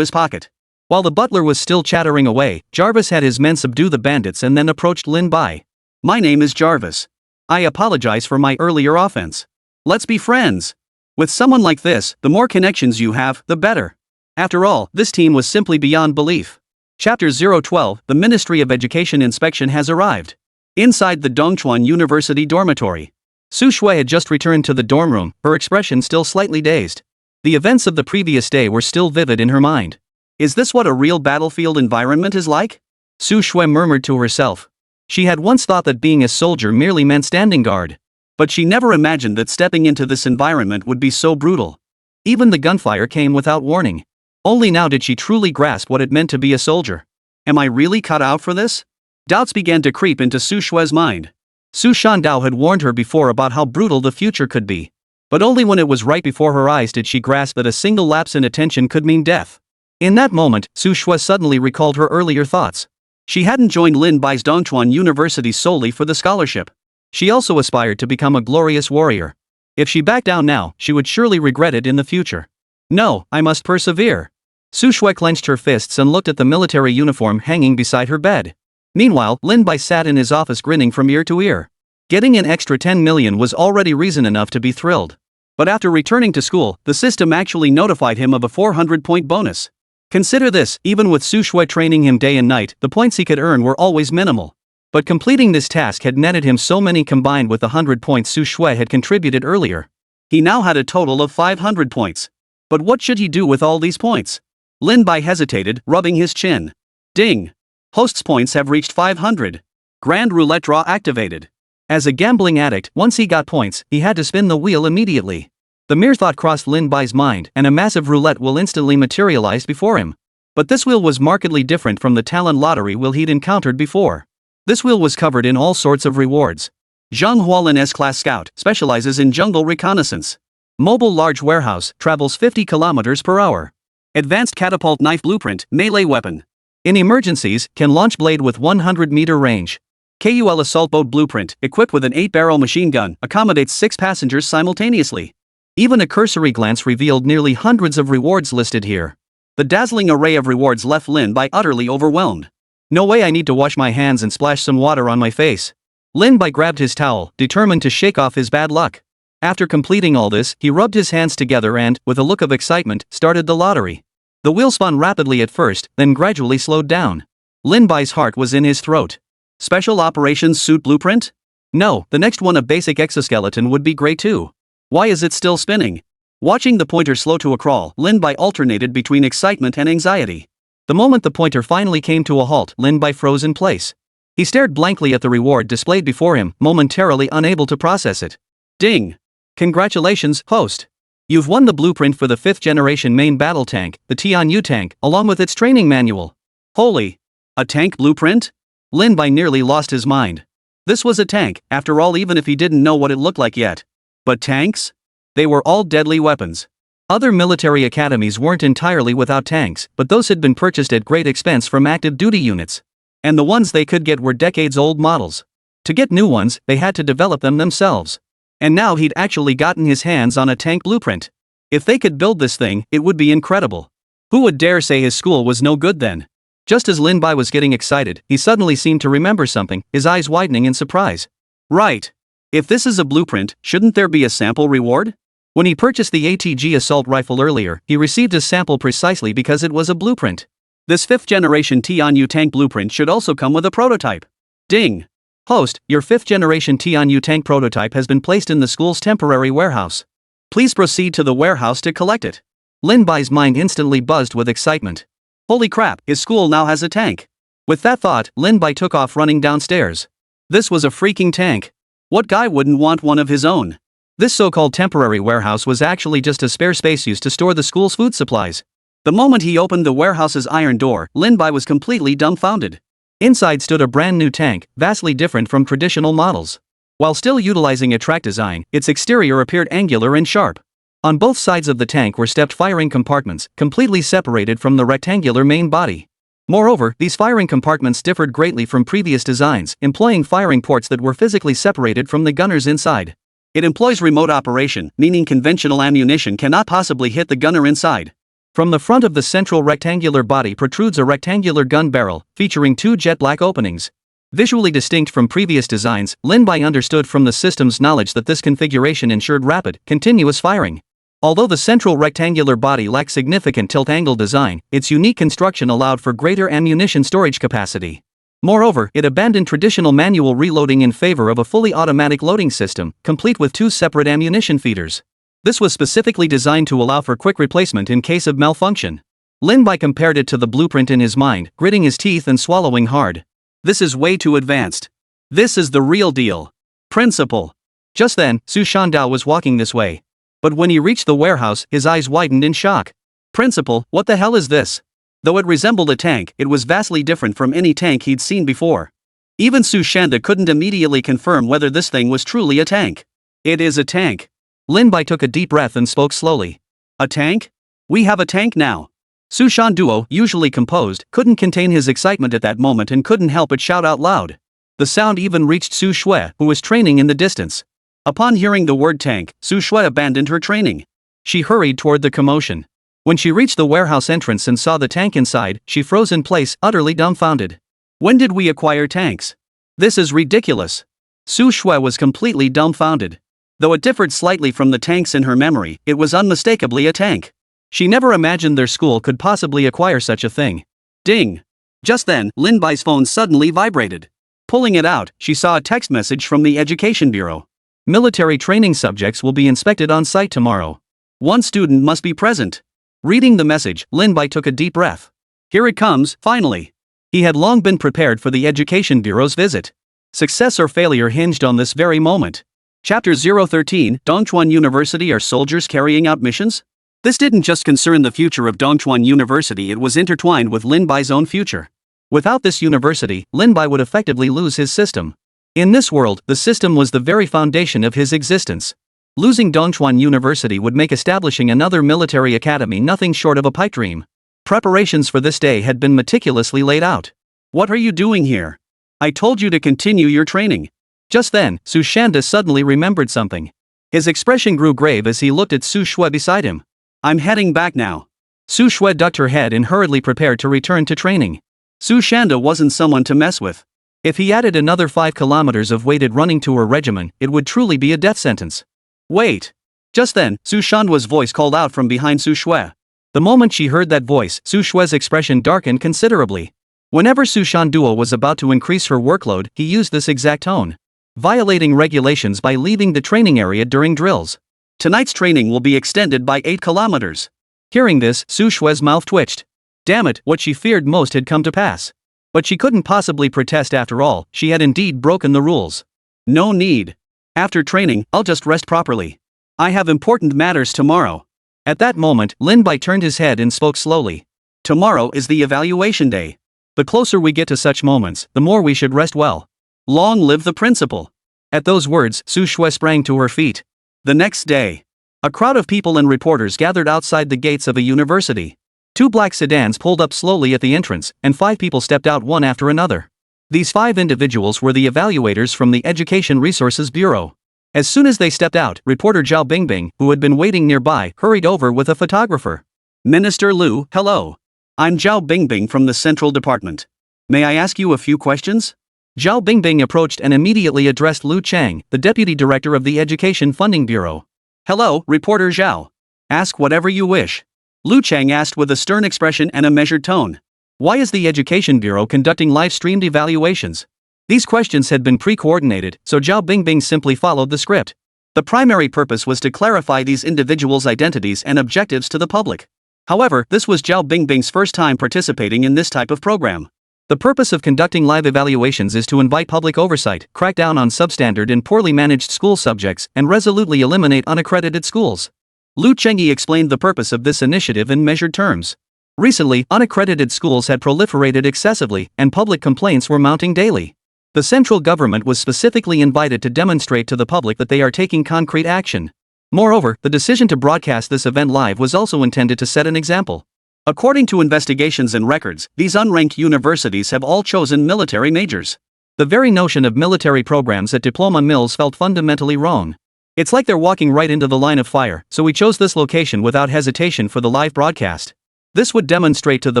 his pocket. While the butler was still chattering away, Jarvis had his men subdue the bandits and then approached Lin Bai. My name is Jarvis. I apologize for my earlier offense. Let's be friends. With someone like this, the more connections you have, the better. After all, this team was simply beyond belief. Chapter 012, The Ministry of Education inspection has arrived. Inside the Dongchuan University dormitory. Su Shui had just returned to the dorm room, her expression still slightly dazed. The events of the previous day were still vivid in her mind. Is this what a real battlefield environment is like? Su Shui murmured to herself. She had once thought that being a soldier merely meant standing guard. But she never imagined that stepping into this environment would be so brutal. Even the gunfire came without warning. Only now did she truly grasp what it meant to be a soldier. Am I really cut out for this? Doubts began to creep into Su Shui's mind. Su Shandao had warned her before about how brutal the future could be. But only when it was right before her eyes did she grasp that a single lapse in attention could mean death. In that moment, Su Shui suddenly recalled her earlier thoughts. She hadn't joined Lin Bai's Dongchuan University solely for the scholarship. She also aspired to become a glorious warrior. If she backed down now, she would surely regret it in the future. No, I must persevere. Su Shui clenched her fists and looked at the military uniform hanging beside her bed. Meanwhile, Lin Bai sat in his office grinning from ear to ear. Getting an extra 10 million was already reason enough to be thrilled. But after returning to school, the system actually notified him of a 400-point bonus. Consider this, even with Su Shui training him day and night, the points he could earn were always minimal. But completing this task had netted him so many combined with the 100 points Su Shui had contributed earlier. He now had a total of 500 points. But what should he do with all these points? Lin Bai hesitated, rubbing his chin. Ding! Host's points have reached 500. Grand roulette draw activated. As a gambling addict, once he got points, he had to spin the wheel immediately. The mere thought crossed Lin Bai's mind, and a massive roulette wheel instantly materialized before him. But this wheel was markedly different from the talent lottery wheel he'd encountered before. This wheel was covered in all sorts of rewards. Zhang Hualin S-Class Scout, specializes in jungle reconnaissance. Mobile large warehouse, travels 50 kilometers per hour. Advanced catapult knife blueprint, melee weapon. In emergencies, can launch blade with 100-meter range. KUL assault boat blueprint, equipped with an 8-barrel machine gun, accommodates 6 passengers simultaneously. Even a cursory glance revealed nearly hundreds of rewards listed here. The dazzling array of rewards left Lin Bai utterly overwhelmed. No way, I need to wash my hands and splash some water on my face. Lin Bai grabbed his towel, determined to shake off his bad luck. After completing all this, he rubbed his hands together and, with a look of excitement, started the lottery. The wheel spun rapidly at first, then gradually slowed down. Lin Bai's heart was in his throat. Special Operations Suit Blueprint? No, the next one, a basic exoskeleton, would be great too. Why is it still spinning? Watching the pointer slow to a crawl, Lin Bai alternated between excitement and anxiety. The moment the pointer finally came to a halt, Lin Bai froze in place. He stared blankly at the reward displayed before him, momentarily unable to process it. Ding! Congratulations, host! You've won the blueprint for the 5th generation main battle tank, the Tianyu tank, along with its training manual. Holy! A tank blueprint? Lin Bai nearly lost his mind. This was a tank, after all, even if he didn't know what it looked like yet. But tanks? They were all deadly weapons. Other military academies weren't entirely without tanks, but those had been purchased at great expense from active duty units. And the ones they could get were decades-old models. To get new ones, they had to develop them themselves. And now he'd actually gotten his hands on a tank blueprint. If they could build this thing, it would be incredible. Who would dare say his school was no good then? Just as Lin Bai was getting excited, he suddenly seemed to remember something, his eyes widening in surprise. Right. If this is a blueprint, shouldn't there be a sample reward? When he purchased the ATG assault rifle earlier, he received a sample precisely because it was a blueprint. This 5th generation Tianyu tank blueprint should also come with a prototype. Ding! Host, your 5th generation Tianyu tank prototype has been placed in the school's temporary warehouse. Please proceed to the warehouse to collect it. Lin Bai's mind instantly buzzed with excitement. Holy crap, his school now has a tank. With that thought, Lin Bai took off running downstairs. This was a freaking tank. What guy wouldn't want one of his own? This so-called temporary warehouse was actually just a spare space used to store the school's food supplies. The moment he opened the warehouse's iron door, Lin Bai was completely dumbfounded. Inside stood a brand new tank, vastly different from traditional models. While still utilizing a track design, its exterior appeared angular and sharp. On both sides of the tank were stepped firing compartments, completely separated from the rectangular main body. Moreover, these firing compartments differed greatly from previous designs, employing firing ports that were physically separated from the gunners inside. It employs remote operation, meaning conventional ammunition cannot possibly hit the gunner inside. From the front of the central rectangular body protrudes a rectangular gun barrel, featuring 2 jet black openings. Visually distinct from previous designs, Lin Bai understood from the system's knowledge that this configuration ensured rapid, continuous firing. Although the central rectangular body lacked significant tilt-angle design, its unique construction allowed for greater ammunition storage capacity. Moreover, it abandoned traditional manual reloading in favor of a fully automatic loading system, complete with 2 separate ammunition feeders. This was specifically designed to allow for quick replacement in case of malfunction. Lin Bai compared it to the blueprint in his mind, gritting his teeth and swallowing hard. This is way too advanced. This is the real deal. Principal. Just then, Su Shandao was walking this way. But when he reached the warehouse, his eyes widened in shock. Principal, what the hell is this? Though it resembled a tank, it was vastly different from any tank he'd seen before. Even Su Shanda couldn't immediately confirm whether this thing was truly a tank. It is a tank. Lin Bai took a deep breath and spoke slowly. A tank? We have a tank now. Su Shanduo, usually composed, couldn't contain his excitement at that moment and couldn't help but shout out loud. The sound even reached Su Shui, who was training in the distance. Upon hearing the word tank, Su Shui abandoned her training. She hurried toward the commotion. When she reached the warehouse entrance and saw the tank inside, she froze in place, utterly dumbfounded. When did we acquire tanks? This is ridiculous. Su Shui was completely dumbfounded. Though it differed slightly from the tanks in her memory, it was unmistakably a tank. She never imagined their school could possibly acquire such a thing. Ding! Just then, Lin Bai's phone suddenly vibrated. Pulling it out, she saw a text message from the Education Bureau. Military training subjects will be inspected on site tomorrow. One student must be present. Reading the message, Lin Bai took a deep breath. Here it comes, finally. He had long been prepared for the Education Bureau's visit. Success or failure hinged on this very moment. Chapter 013, Dongchuan University. Are soldiers carrying out missions? This didn't just concern the future of Dongchuan University, it was intertwined with Lin Bai's own future. Without this university, Lin Bai would effectively lose his system. In this world, the system was the very foundation of his existence. Losing Dongchuan University would make establishing another military academy nothing short of a pipe dream. Preparations for this day had been meticulously laid out. What are you doing here? I told you to continue your training. Just then, Su Shanda suddenly remembered something. His expression grew grave as he looked at Su Shui beside him. I'm heading back now. Su Shui ducked her head and hurriedly prepared to return to training. Su Shanda wasn't someone to mess with. If he added another 5 kilometers of weighted running to her regimen, it would truly be a death sentence. Wait! Just then, Su Shanduo's voice called out from behind Su Shui. The moment she heard that voice, Su Shui's expression darkened considerably. Whenever Su Shanduo was about to increase her workload, he used this exact tone. Violating regulations by leaving the training area during drills. Tonight's training will be extended by 8 kilometers. Hearing this, Su Shui's mouth twitched. Damn it, what she feared most had come to pass. But she couldn't possibly protest after all, she had indeed broken the rules. No need. After training, I'll just rest properly. I have important matters tomorrow. At that moment, Lin Bai turned his head and spoke slowly. Tomorrow is the evaluation day. The closer we get to such moments, the more we should rest well. Long live the principal. At those words, Su Shui sprang to her feet. The next day, a crowd of people and reporters gathered outside the gates of a university. Two black sedans pulled up slowly at the entrance, and 5 people stepped out one after another. These 5 individuals were the evaluators from the Education Resources Bureau. As soon as they stepped out, reporter Zhao Bingbing, who had been waiting nearby, hurried over with a photographer. Minister Liu, hello. I'm Zhao Bingbing from the Central Department. May I ask you a few questions? Zhao Bingbing approached and immediately addressed Lu Chang, the Deputy Director of the Education Funding Bureau. Hello, reporter Zhao. Ask whatever you wish. Lu Chang asked with a stern expression and a measured tone. Why is the Education Bureau conducting live-streamed evaluations? These questions had been pre-coordinated, so Zhao Bingbing simply followed the script. The primary purpose was to clarify these individuals' identities and objectives to the public. However, this was Zhao Bingbing's first time participating in this type of program. The purpose of conducting live evaluations is to invite public oversight, crack down on substandard and poorly managed school subjects, and resolutely eliminate unaccredited schools. Lu Chengyi explained the purpose of this initiative in measured terms. Recently, unaccredited schools had proliferated excessively, and public complaints were mounting daily. The central government was specifically invited to demonstrate to the public that they are taking concrete action. Moreover, the decision to broadcast this event live was also intended to set an example. According to investigations and records, these unranked universities have all chosen military majors. The very notion of military programs at diploma mills felt fundamentally wrong. It's like they're walking right into the line of fire, so we chose this location without hesitation for the live broadcast. This would demonstrate to the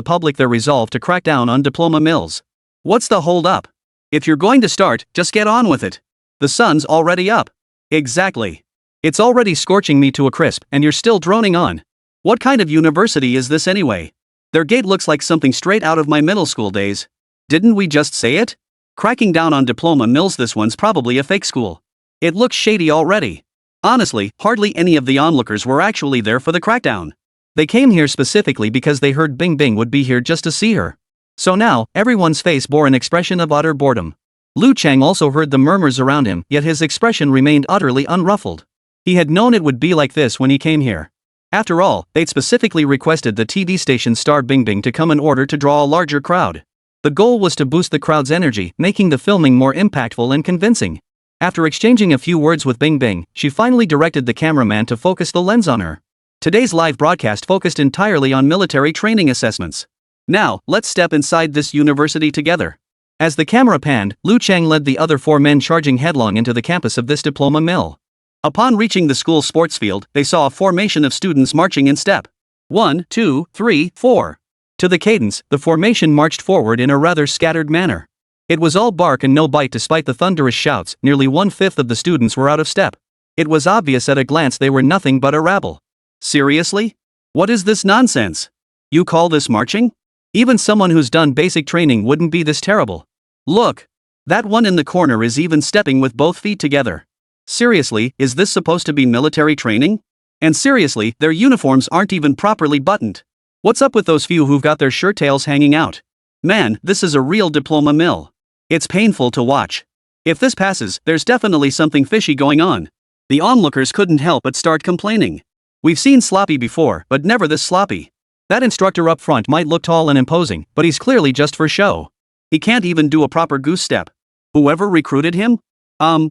public their resolve to crack down on diploma mills. What's the hold up? If you're going to start, just get on with it. The sun's already up. Exactly. It's already scorching me to a crisp, and you're still droning on. What kind of university is this anyway? Their gate looks like something straight out of my middle school days. Didn't we just say it? Cracking down on diploma mills, this one's probably a fake school. It looks shady already. Honestly, hardly any of the onlookers were actually there for the crackdown. They came here specifically because they heard Bingbing would be here just to see her. So now, everyone's face bore an expression of utter boredom. Lu Chang also heard the murmurs around him, yet his expression remained utterly unruffled. He had known it would be like this when he came here. After all, they'd specifically requested the TV station star Bingbing to come in order to draw a larger crowd. The goal was to boost the crowd's energy, making the filming more impactful and convincing. After exchanging a few words with Bingbing, she finally directed the cameraman to focus the lens on her. Today's live broadcast focused entirely on military training assessments. Now, let's step inside this university together. As the camera panned, Lu Chang led the other 4 men charging headlong into the campus of this diploma mill. Upon reaching the school sports field, they saw a formation of students marching in step. 1, 2, 3, 4. To the cadence, the formation marched forward in a rather scattered manner. It was all bark and no bite despite the thunderous shouts. Nearly 1/5 of the students were out of step. It was obvious at a glance they were nothing but a rabble. Seriously? What is this nonsense? You call this marching? Even someone who's done basic training wouldn't be this terrible. Look! That one in the corner is even stepping with both feet together. Seriously, is this supposed to be military training? And seriously, their uniforms aren't even properly buttoned. What's up with those few who've got their shirt tails hanging out? Man, this is a real diploma mill. It's painful to watch. If this passes, there's definitely something fishy going on. The onlookers couldn't help but start complaining. We've seen sloppy before, but never this sloppy. That instructor up front might look tall and imposing, but he's clearly just for show. He can't even do a proper goose step. Whoever recruited him?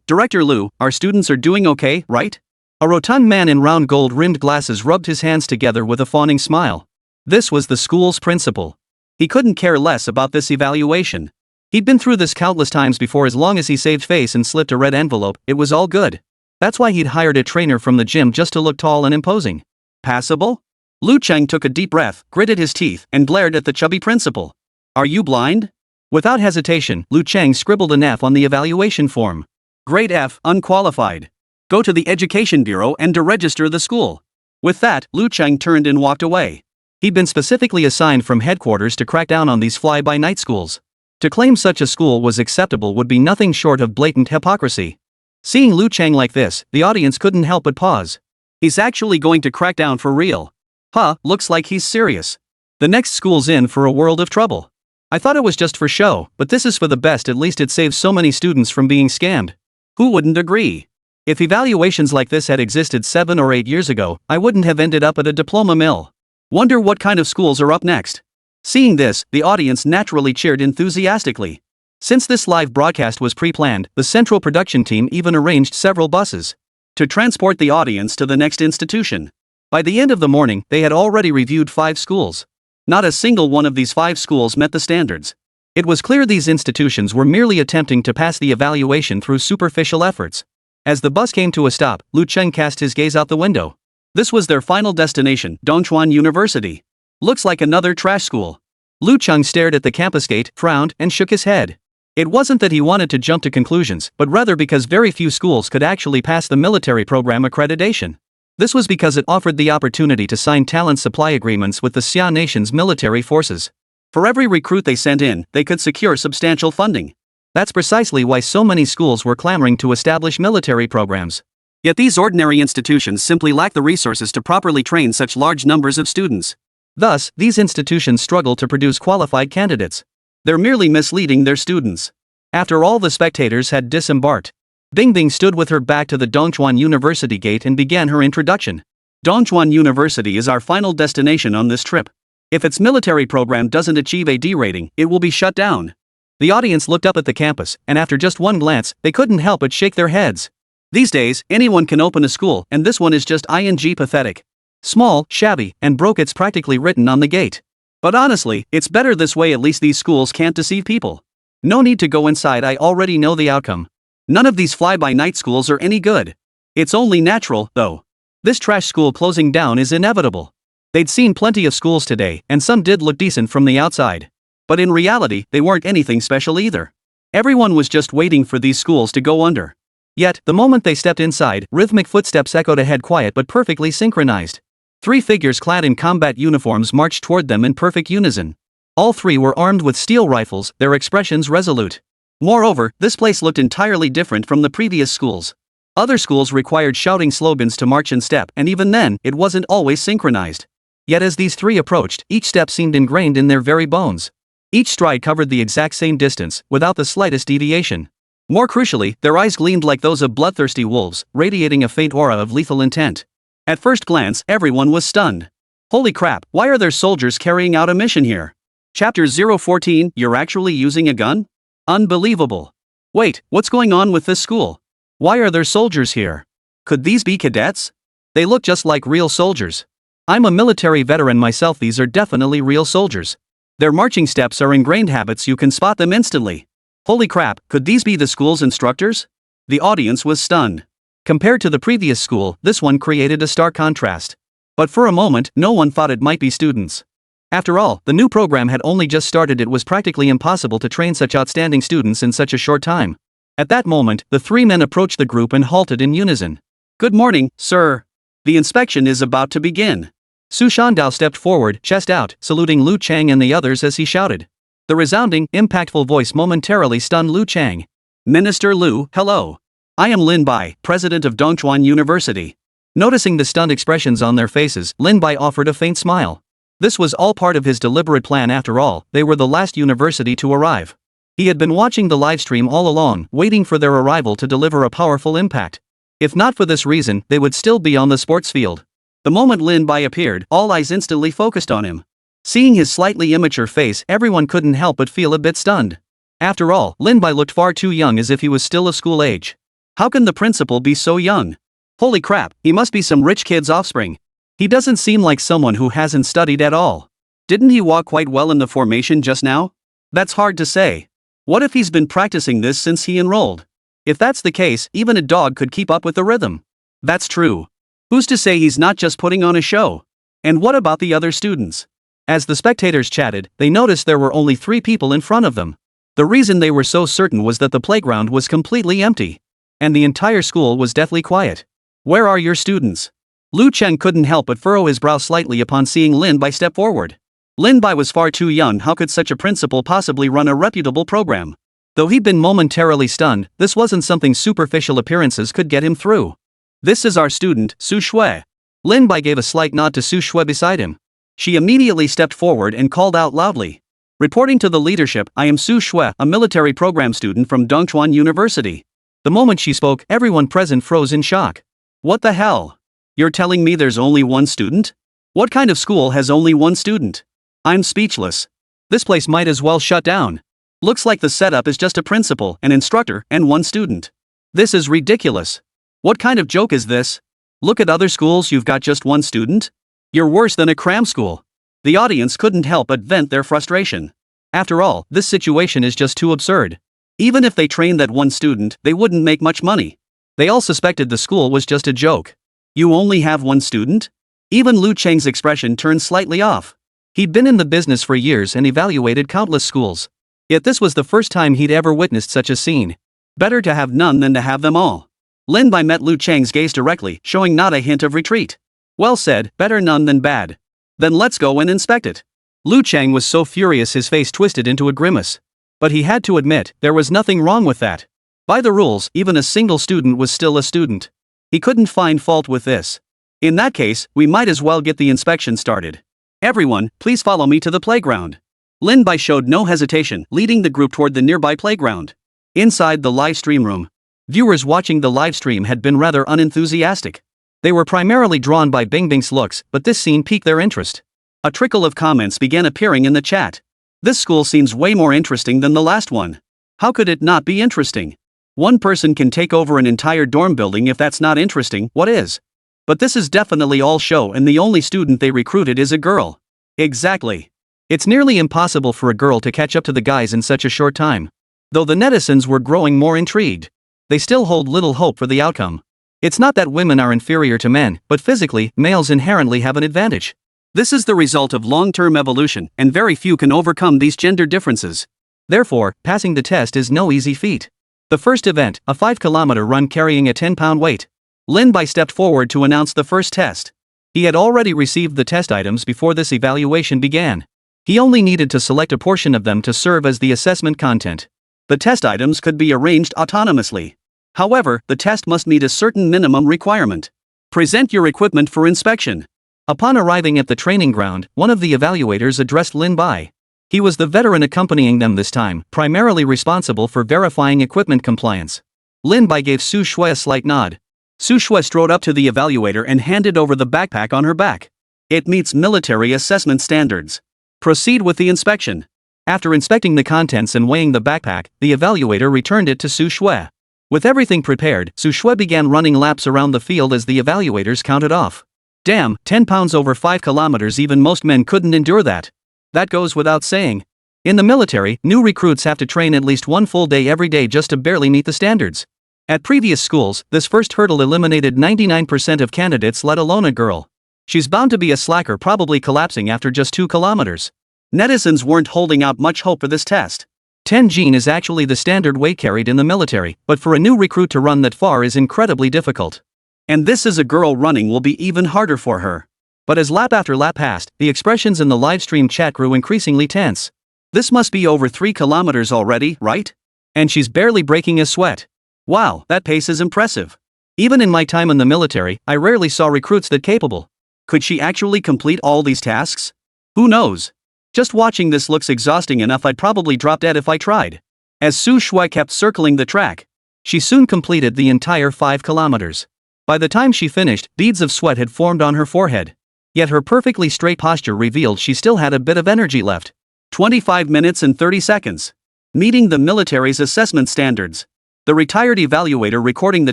Director Liu, our students are doing okay, right? A rotund man in round gold-rimmed glasses rubbed his hands together with a fawning smile. This was the school's principal. He couldn't care less about this evaluation. He'd been through this countless times before. As long as he saved face and slipped a red envelope, it was all good. That's why he'd hired a trainer from the gym just to look tall and imposing. Passable? Lu Chang took a deep breath, gritted his teeth, and glared at the chubby principal. Are you blind? Without hesitation, Lu Chang scribbled an F on the evaluation form. Grade F, unqualified. Go to the Education Bureau and deregister the school. With that, Lu Chang turned and walked away. He'd been specifically assigned from headquarters to crack down on these fly-by-night schools. To claim such a school was acceptable would be nothing short of blatant hypocrisy. Seeing Lu Chang like this, the audience couldn't help but pause. He's actually going to crack down for real. Huh, looks like he's serious. The next school's in for a world of trouble. I thought it was just for show, but this is for the best. At least it saves so many students from being scammed. Who wouldn't agree? If evaluations like this had existed 7 or 8 years ago, I wouldn't have ended up at a diploma mill. Wonder what kind of schools are up next. Seeing this, the audience naturally cheered enthusiastically. Since this live broadcast was pre-planned, the central production team even arranged several buses to transport the audience to the next institution. By the end of the morning, they had already reviewed 5 schools. Not a single one of these 5 schools met the standards. It was clear these institutions were merely attempting to pass the evaluation through superficial efforts. As the bus came to a stop, Lu Cheng cast his gaze out the window. This was their final destination, Dongchuan University. Looks like another trash school. Lu Cheng stared at the campus gate, frowned, and shook his head. It wasn't that he wanted to jump to conclusions, but rather because very few schools could actually pass the military program accreditation. This was because it offered the opportunity to sign talent supply agreements with the Xia nation's military forces. For every recruit they sent in, they could secure substantial funding. That's precisely why so many schools were clamoring to establish military programs. Yet these ordinary institutions simply lack the resources to properly train such large numbers of students. Thus, these institutions struggle to produce qualified candidates. They're merely misleading their students. After all the spectators had disembarked, Bingbing stood with her back to the Dongchuan University gate and began her introduction. Dongchuan University is our final destination on this trip. If its military program doesn't achieve a D rating, it will be shut down. The audience looked up at the campus, and after just one glance, they couldn't help but shake their heads. These days, anyone can open a school, and this one is just pathetic. Small, shabby, and broke. It's practically written on the gate. But honestly, it's better this way. At least these schools can't deceive people. No need to go inside, I already know the outcome. None of these fly-by-night schools are any good. It's only natural, though. This trash school closing down is inevitable. They'd seen plenty of schools today, and some did look decent from the outside. But in reality, they weren't anything special either. Everyone was just waiting for these schools to go under. Yet, the moment they stepped inside, rhythmic footsteps echoed ahead, quiet but perfectly synchronized. 3 figures clad in combat uniforms marched toward them in perfect unison. All 3 were armed with steel rifles, their expressions resolute. Moreover, this place looked entirely different from the previous schools. Other schools required shouting slogans to march in step, and even then, it wasn't always synchronized. Yet as these 3 approached, each step seemed ingrained in their very bones. Each stride covered the exact same distance, without the slightest deviation. More crucially, their eyes gleamed like those of bloodthirsty wolves, radiating a faint aura of lethal intent. At first glance, everyone was stunned. Holy crap, why are there soldiers carrying out a mission here? Chapter 014, You're actually using a gun? Unbelievable. Wait, what's going on with this school? Why are there soldiers here? Could these be cadets? They look just like real soldiers. I'm a military veteran myself, these are definitely real soldiers. Their marching steps are ingrained habits, you can spot them instantly. Holy crap, could these be the school's instructors? The audience was stunned. Compared to the previous school, this one created a stark contrast. But for a moment, no one thought it might be students. After all, the new program had only just started. It was practically impossible to train such outstanding students in such a short time. At that moment, the 3 men approached the group and halted in unison. Good morning, sir. The inspection is about to begin. Su Shandao stepped forward, chest out, saluting Lu Cheng and the others as he shouted. The resounding, impactful voice momentarily stunned Lu Cheng. Minister Lu, hello. I am Lin Bai, president of Dongchuan University. Noticing the stunned expressions on their faces, Lin Bai offered a faint smile. This was all part of his deliberate plan. After all, they were the last university to arrive. He had been watching the livestream all along, waiting for their arrival to deliver a powerful impact. If not for this reason, they would still be on the sports field. The moment Lin Bai appeared, all eyes instantly focused on him. Seeing his slightly immature face, everyone couldn't help but feel a bit stunned. After all, Lin Bai looked far too young, as if he was still of school age. How can the principal be so young? Holy crap, he must be some rich kid's offspring. He doesn't seem like someone who hasn't studied at all. Didn't he walk quite well in the formation just now? That's hard to say. What if he's been practicing this since he enrolled? If that's the case, even a dog could keep up with the rhythm. That's true. Who's to say he's not just putting on a show? And what about the other students? As the spectators chatted, they noticed there were only 3 people in front of them. The reason they were so certain was that the playground was completely empty. And the entire school was deathly quiet. Where are your students? Lu Cheng couldn't help but furrow his brow slightly upon seeing Lin Bai step forward. Lin Bai was far too young. How could such a principal possibly run a reputable program? Though he'd been momentarily stunned, this wasn't something superficial appearances could get him through. This is our student, Su Shui. Lin Bai gave a slight nod to Su Shui beside him. She immediately stepped forward and called out loudly. Reporting to the leadership, I am Su Shui, a military program student from Dongchuan University. The moment she spoke, everyone present froze in shock. What the hell? You're telling me there's only one student? What kind of school has only one student? I'm speechless. This place might as well shut down. Looks like the setup is just a principal, an instructor, and one student. This is ridiculous. What kind of joke is this? Look at other schools, you've got just one student? You're worse than a cram school. The audience couldn't help but vent their frustration. After all, this situation is just too absurd. Even if they trained that one student, they wouldn't make much money. They all suspected the school was just a joke. You only have one student? Even Lu Cheng's expression turned slightly off. He'd been in the business for years and evaluated countless schools. Yet this was the first time he'd ever witnessed such a scene. Better to have none than to have them all. Lin Bai met Lu Cheng's gaze directly, showing not a hint of retreat. Well said, better none than bad. Then let's go and inspect it. Lu Cheng was so furious his face twisted into a grimace. But he had to admit, there was nothing wrong with that. By the rules, even a single student was still a student. He couldn't find fault with this. In that case, we might as well get the inspection started. Everyone, please follow me to the playground. Lin Bai showed no hesitation, leading the group toward the nearby playground. Inside the live stream room, viewers watching the live stream had been rather unenthusiastic. They were primarily drawn by Bingbing's looks, but this scene piqued their interest. A trickle of comments began appearing in the chat. This school seems way more interesting than the last one. How could it not be interesting? One person can take over an entire dorm building. If that's not interesting, what is? But this is definitely all show, and the only student they recruited is a girl. Exactly. It's nearly impossible for a girl to catch up to the guys in such a short time. Though the netizens were growing more intrigued, they still hold little hope for the outcome. It's not that women are inferior to men, but physically, males inherently have an advantage. This is the result of long-term evolution, and very few can overcome these gender differences. Therefore, passing the test is no easy feat. The first event, a 5-kilometer run carrying a 10-pound weight. Lin Bai stepped forward to announce the first test. He had already received the test items before this evaluation began. He only needed to select a portion of them to serve as the assessment content. The test items could be arranged autonomously. However, the test must meet a certain minimum requirement. Present your equipment for inspection. Upon arriving at the training ground, one of the evaluators addressed Lin Bai. He was the veteran accompanying them this time, primarily responsible for verifying equipment compliance. Lin Bai gave Su Shui a slight nod. Su Shui strode up to the evaluator and handed over the backpack on her back. It meets military assessment standards. Proceed with the inspection. After inspecting the contents and weighing the backpack, the evaluator returned it to Su Shui. With everything prepared, Su Shui began running laps around the field as the evaluators counted off. Damn, 10 pounds over 5 kilometers, even most men couldn't endure that. That goes without saying. In the military, new recruits have to train at least one full day every day just to barely meet the standards. At previous schools, this first hurdle eliminated 99% of candidates, let alone a girl. She's bound to be a slacker, probably collapsing after just 2 kilometers. Netizens weren't holding out much hope for this test. 10 Jin is actually the standard weight carried in the military, but for a new recruit to run that far is incredibly difficult. And this is a girl running will be even harder for her. But as lap after lap passed, the expressions in the livestream chat grew increasingly tense. This must be over 3 kilometers already, right? And she's barely breaking a sweat. Wow, that pace is impressive. Even in my time in the military, I rarely saw recruits that capable. Could she actually complete all these tasks? Who knows? Just watching this looks exhausting enough. I'd probably drop dead if I tried. As Su Shui kept circling the track, she soon completed the entire 5 kilometers. By the time she finished, beads of sweat had formed on her forehead. Yet her perfectly straight posture revealed she still had a bit of energy left. 25 minutes and 30 seconds. Meeting the military's assessment standards. The retired evaluator recording the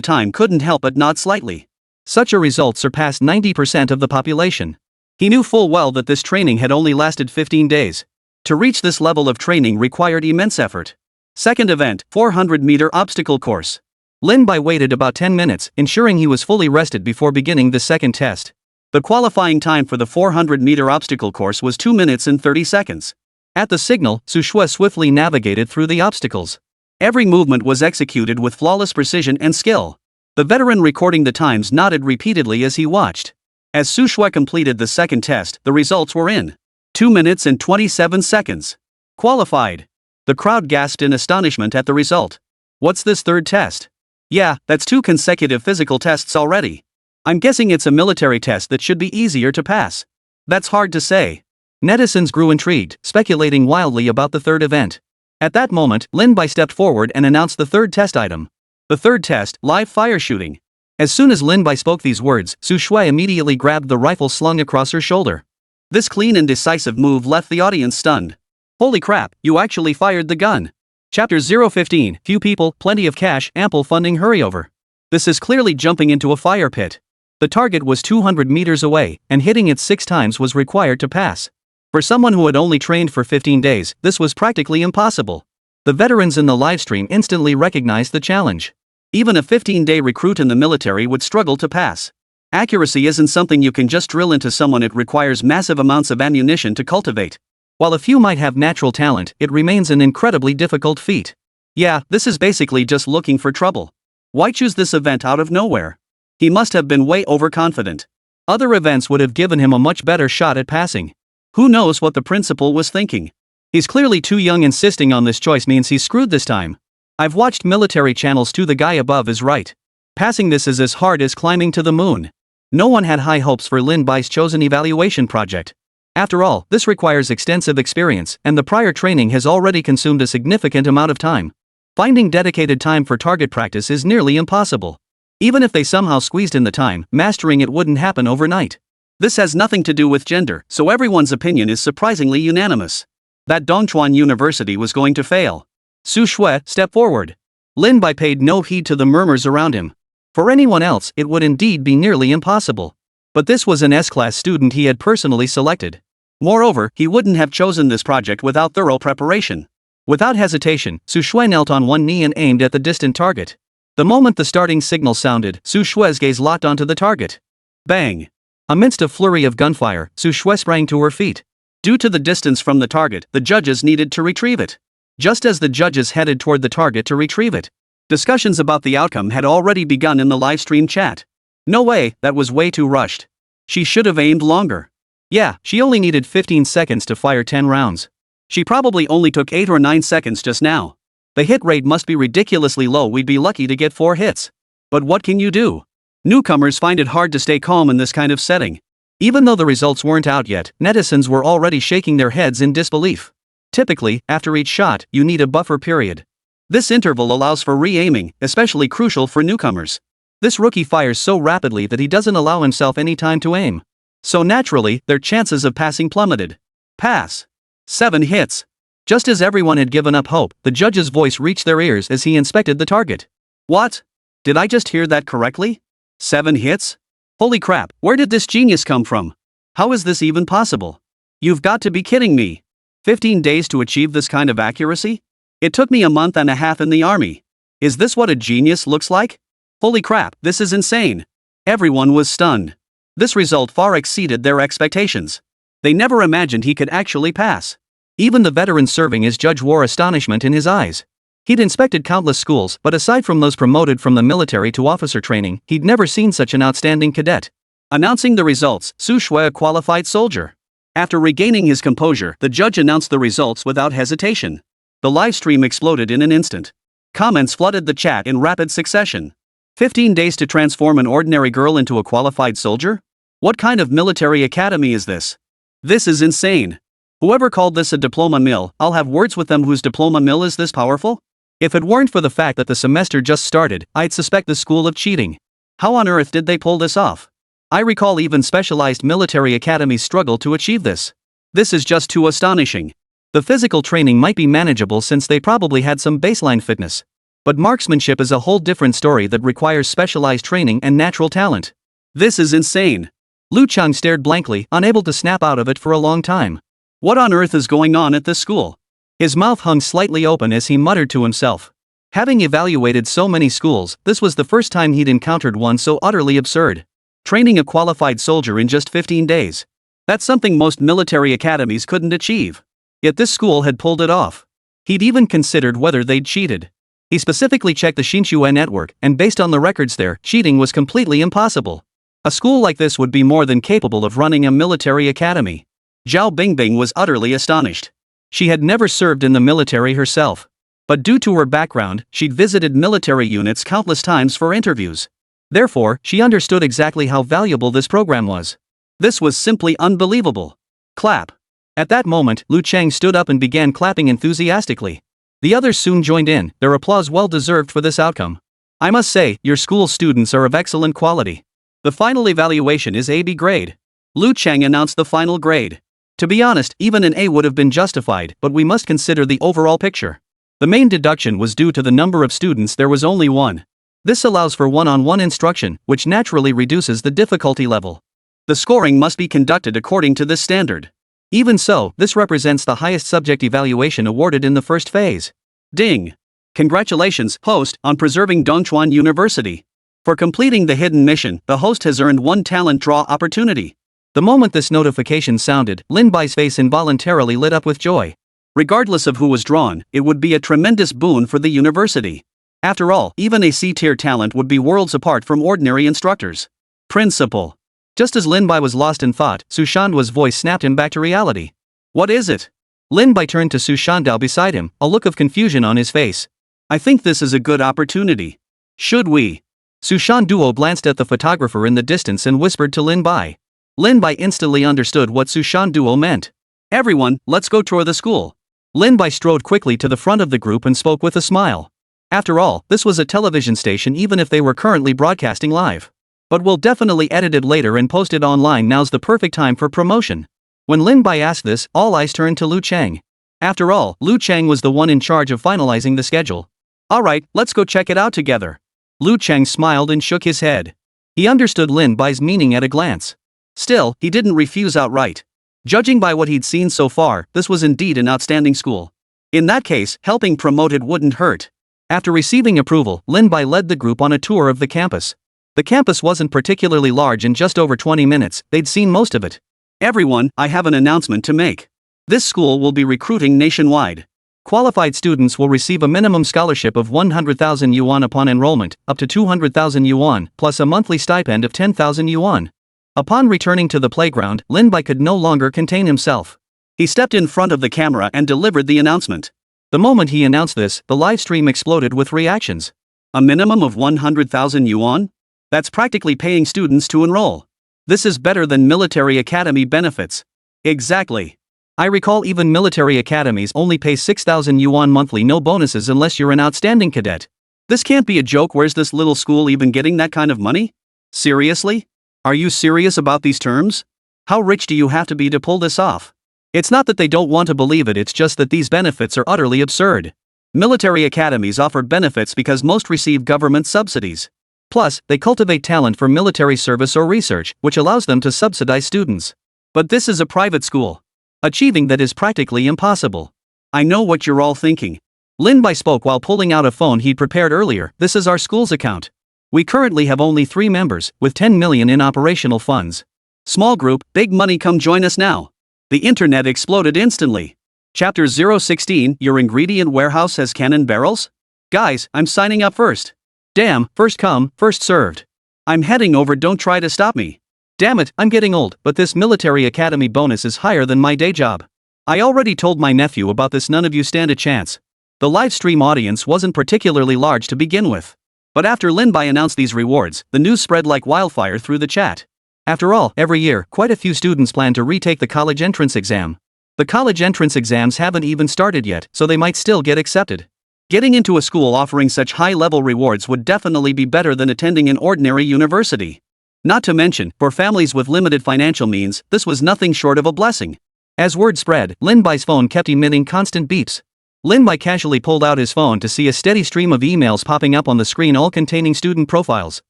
time couldn't help but nod slightly. Such a result surpassed 90% of the population. He knew full well that this training had only lasted 15 days. To reach this level of training required immense effort. Second event, 400-meter obstacle course. Lin Bai waited about 10 minutes, ensuring he was fully rested before beginning the second test. The qualifying time for the 400-meter obstacle course was 2 minutes and 30 seconds. At the signal, Su Shui swiftly navigated through the obstacles. Every movement was executed with flawless precision and skill. The veteran recording the times nodded repeatedly as he watched. As Su Shui completed the second test, the results were in. 2 minutes and 27 seconds. Qualified. The crowd gasped in astonishment at the result. What's this third test? Yeah, that's 2 consecutive physical tests already. I'm guessing it's a military test that should be easier to pass. That's hard to say. Netizens grew intrigued, speculating wildly about the third event. At that moment, Lin Bai stepped forward and announced the third test item. The third test, live fire shooting. As soon as Lin Bai spoke these words, Su Shui immediately grabbed the rifle slung across her shoulder. This clean and decisive move left the audience stunned. Holy crap, you actually fired the gun. Chapter 015, few people, plenty of cash, ample funding, hurry over. This is clearly jumping into a fire pit. The target was 200 meters away, and hitting it 6 times was required to pass. For someone who had only trained for 15 days, this was practically impossible. The veterans in the livestream instantly recognized the challenge. Even a 15-day recruit in the military would struggle to pass. Accuracy isn't something you can just drill into someone, it requires massive amounts of ammunition to cultivate. While a few might have natural talent, it remains an incredibly difficult feat. Yeah, this is basically just looking for trouble. Why choose this event out of nowhere? He must have been way overconfident. Other events would have given him a much better shot at passing. Who knows what the principal was thinking? He's clearly too young. Insisting on this choice means he's screwed this time. I've watched military channels too. The guy above is right. Passing this is as hard as climbing to the moon. No one had high hopes for Lin Bai's chosen evaluation project. After all, this requires extensive experience, and the prior training has already consumed a significant amount of time. Finding dedicated time for target practice is nearly impossible. Even if they somehow squeezed in the time, mastering it wouldn't happen overnight. This has nothing to do with gender, so everyone's opinion is surprisingly unanimous. That Dongchuan University was going to fail. Su Shui, step forward. Lin Bai paid no heed to the murmurs around him. For anyone else, it would indeed be nearly impossible. But this was an S-class student he had personally selected. Moreover, he wouldn't have chosen this project without thorough preparation. Without hesitation, Su Shui knelt on one knee and aimed at the distant target. The moment the starting signal sounded, Su Shui's gaze locked onto the target. Bang! Amidst a flurry of gunfire, Su Shui sprang to her feet. Due to the distance from the target, the judges needed to retrieve it. Just as the judges headed toward the target to retrieve it, discussions about the outcome had already begun in the livestream chat. No way, that was way too rushed. She should have aimed longer. Yeah, she only needed 15 seconds to fire 10 rounds. She probably only took 8 or 9 seconds just now. The hit rate must be ridiculously low. We'd be lucky to get 4 hits. But what can you do? Newcomers find it hard to stay calm in this kind of setting. Even though the results weren't out yet, netizens were already shaking their heads in disbelief. Typically, after each shot, you need a buffer period. This interval allows for re-aiming, especially crucial for newcomers. This rookie fires so rapidly that he doesn't allow himself any time to aim. So naturally, their chances of passing plummeted. Pass. 7 hits. Just as everyone had given up hope, the judge's voice reached their ears as he inspected the target. What? Did I just hear that correctly? 7 hits? Holy crap, where did this genius come from? How is this even possible? You've got to be kidding me. 15 days to achieve this kind of accuracy? It took me a month and a half in the army. Is this what a genius looks like? Holy crap, this is insane. Everyone was stunned. This result far exceeded their expectations. They never imagined he could actually pass. Even the veteran serving as judge wore astonishment in his eyes. He'd inspected countless schools, but aside from those promoted from the military to officer training, he'd never seen such an outstanding cadet. Announcing the results, Su Shui, a qualified soldier. After regaining his composure, the judge announced the results without hesitation. The live stream exploded in an instant. Comments flooded the chat in rapid succession. 15 days to transform an ordinary girl into a qualified soldier? What kind of military academy is this? This is insane. Whoever called this a diploma mill, I'll have words with them. Whose diploma mill is this powerful? If it weren't for the fact that the semester just started, I'd suspect the school of cheating. How on earth did they pull this off? I recall even specialized military academies struggle to achieve this. This is just too astonishing. The physical training might be manageable since they probably had some baseline fitness. But marksmanship is a whole different story that requires specialized training and natural talent. This is insane. Lu Chang stared blankly, unable to snap out of it for a long time. What on earth is going on at this school? His mouth hung slightly open as he muttered to himself. Having evaluated so many schools, this was the first time he'd encountered one so utterly absurd. Training a qualified soldier in just 15 days. That's something most military academies couldn't achieve. Yet this school had pulled it off. He'd even considered whether they'd cheated. He specifically checked the Xinhua network, and based on the records there, cheating was completely impossible. A school like this would be more than capable of running a military academy. Zhao Bingbing was utterly astonished. She had never served in the military herself. But due to her background, she'd visited military units countless times for interviews. Therefore, she understood exactly how valuable this program was. This was simply unbelievable. Clap. At that moment, Lu Chang stood up and began clapping enthusiastically. The others soon joined in, their applause well deserved for this outcome. I must say, your school students are of excellent quality. The final evaluation is AB grade. Lu Chang announced the final grade. To be honest, even an A would have been justified, but we must consider the overall picture. The main deduction was due to the number of students. There was only one. This allows for one-on-one instruction, which naturally reduces the difficulty level. The scoring must be conducted according to this standard. Even so, this represents the highest subject evaluation awarded in the first phase. Ding! Congratulations, host, on preserving Dongchuan University. For completing the hidden mission, the host has earned one talent draw opportunity. The moment this notification sounded, Lin Bai's face involuntarily lit up with joy. Regardless of who was drawn, it would be a tremendous boon for the university. After all, even a C-tier talent would be worlds apart from ordinary instructors. Principal. Just as Lin Bai was lost in thought, Su Shandao's voice snapped him back to reality. What is it? Lin Bai turned to Su Shandao beside him, a look of confusion on his face. I think this is a good opportunity. Should we? Su Shanduo glanced at the photographer in the distance and whispered to Lin Bai. Lin Bai instantly understood what Su Shanduo meant. Everyone, let's go tour the school. Lin Bai strode quickly to the front of the group and spoke with a smile. After all, this was a television station even if they were currently broadcasting live. But we'll definitely edit it later and post it online. Now's the perfect time for promotion. When Lin Bai asked this, all eyes turned to Lu Chang. After all, Lu Chang was the one in charge of finalizing the schedule. Alright, let's go check it out together. Lu Chang smiled and shook his head. He understood Lin Bai's meaning at a glance. Still, he didn't refuse outright. Judging by what he'd seen so far, this was indeed an outstanding school. In that case, helping promote it wouldn't hurt. After receiving approval, Lin Bai led the group on a tour of the campus. The campus wasn't particularly large. In just over 20 minutes, they'd seen most of it. Everyone, I have an announcement to make. This school will be recruiting nationwide. Qualified students will receive a minimum scholarship of 100,000 yuan upon enrollment, up to 200,000 yuan, plus a monthly stipend of 10,000 yuan. Upon returning to the playground, Lin Bai could no longer contain himself. He stepped in front of the camera and delivered the announcement. The moment he announced this, the live stream exploded with reactions. A minimum of 100,000 yuan? That's practically paying students to enroll. This is better than military academy benefits. Exactly. I recall even military academies only pay 6,000 yuan monthly, no bonuses unless you're an outstanding cadet. This can't be a joke. Where's this little school even getting that kind of money? Seriously? Are you serious about these terms? How rich do you have to be to pull this off? It's not that they don't want to believe it, it's just that these benefits are utterly absurd. Military academies offer benefits because most receive government subsidies. Plus, they cultivate talent for military service or research, which allows them to subsidize students. But this is a private school. Achieving that is practically impossible. I know what you're all thinking. Lin Bai spoke while pulling out a phone he'd prepared earlier. This is our school's account. We currently have only 3 members, with 10 million in operational funds. Small group, big money, come join us now. The internet exploded instantly. Chapter 016, Your ingredient warehouse has cannon barrels? Guys, I'm signing up first. Damn, first come, first served. I'm heading over, don't try to stop me. Damn it, I'm getting old, but this military academy bonus is higher than my day job. I already told my nephew about this, none of you stand a chance. The live stream audience wasn't particularly large to begin with. But after Lin Bai announced these rewards, the news spread like wildfire through the chat. After all, every year, quite a few students plan to retake the college entrance exam. The college entrance exams haven't even started yet, so they might still get accepted. Getting into a school offering such high-level rewards would definitely be better than attending an ordinary university. Not to mention, for families with limited financial means, this was nothing short of a blessing. As word spread, Lin Bai's phone kept emitting constant beeps. Lin Bai casually pulled out his phone to see a steady stream of emails popping up on the screen, all containing student profiles.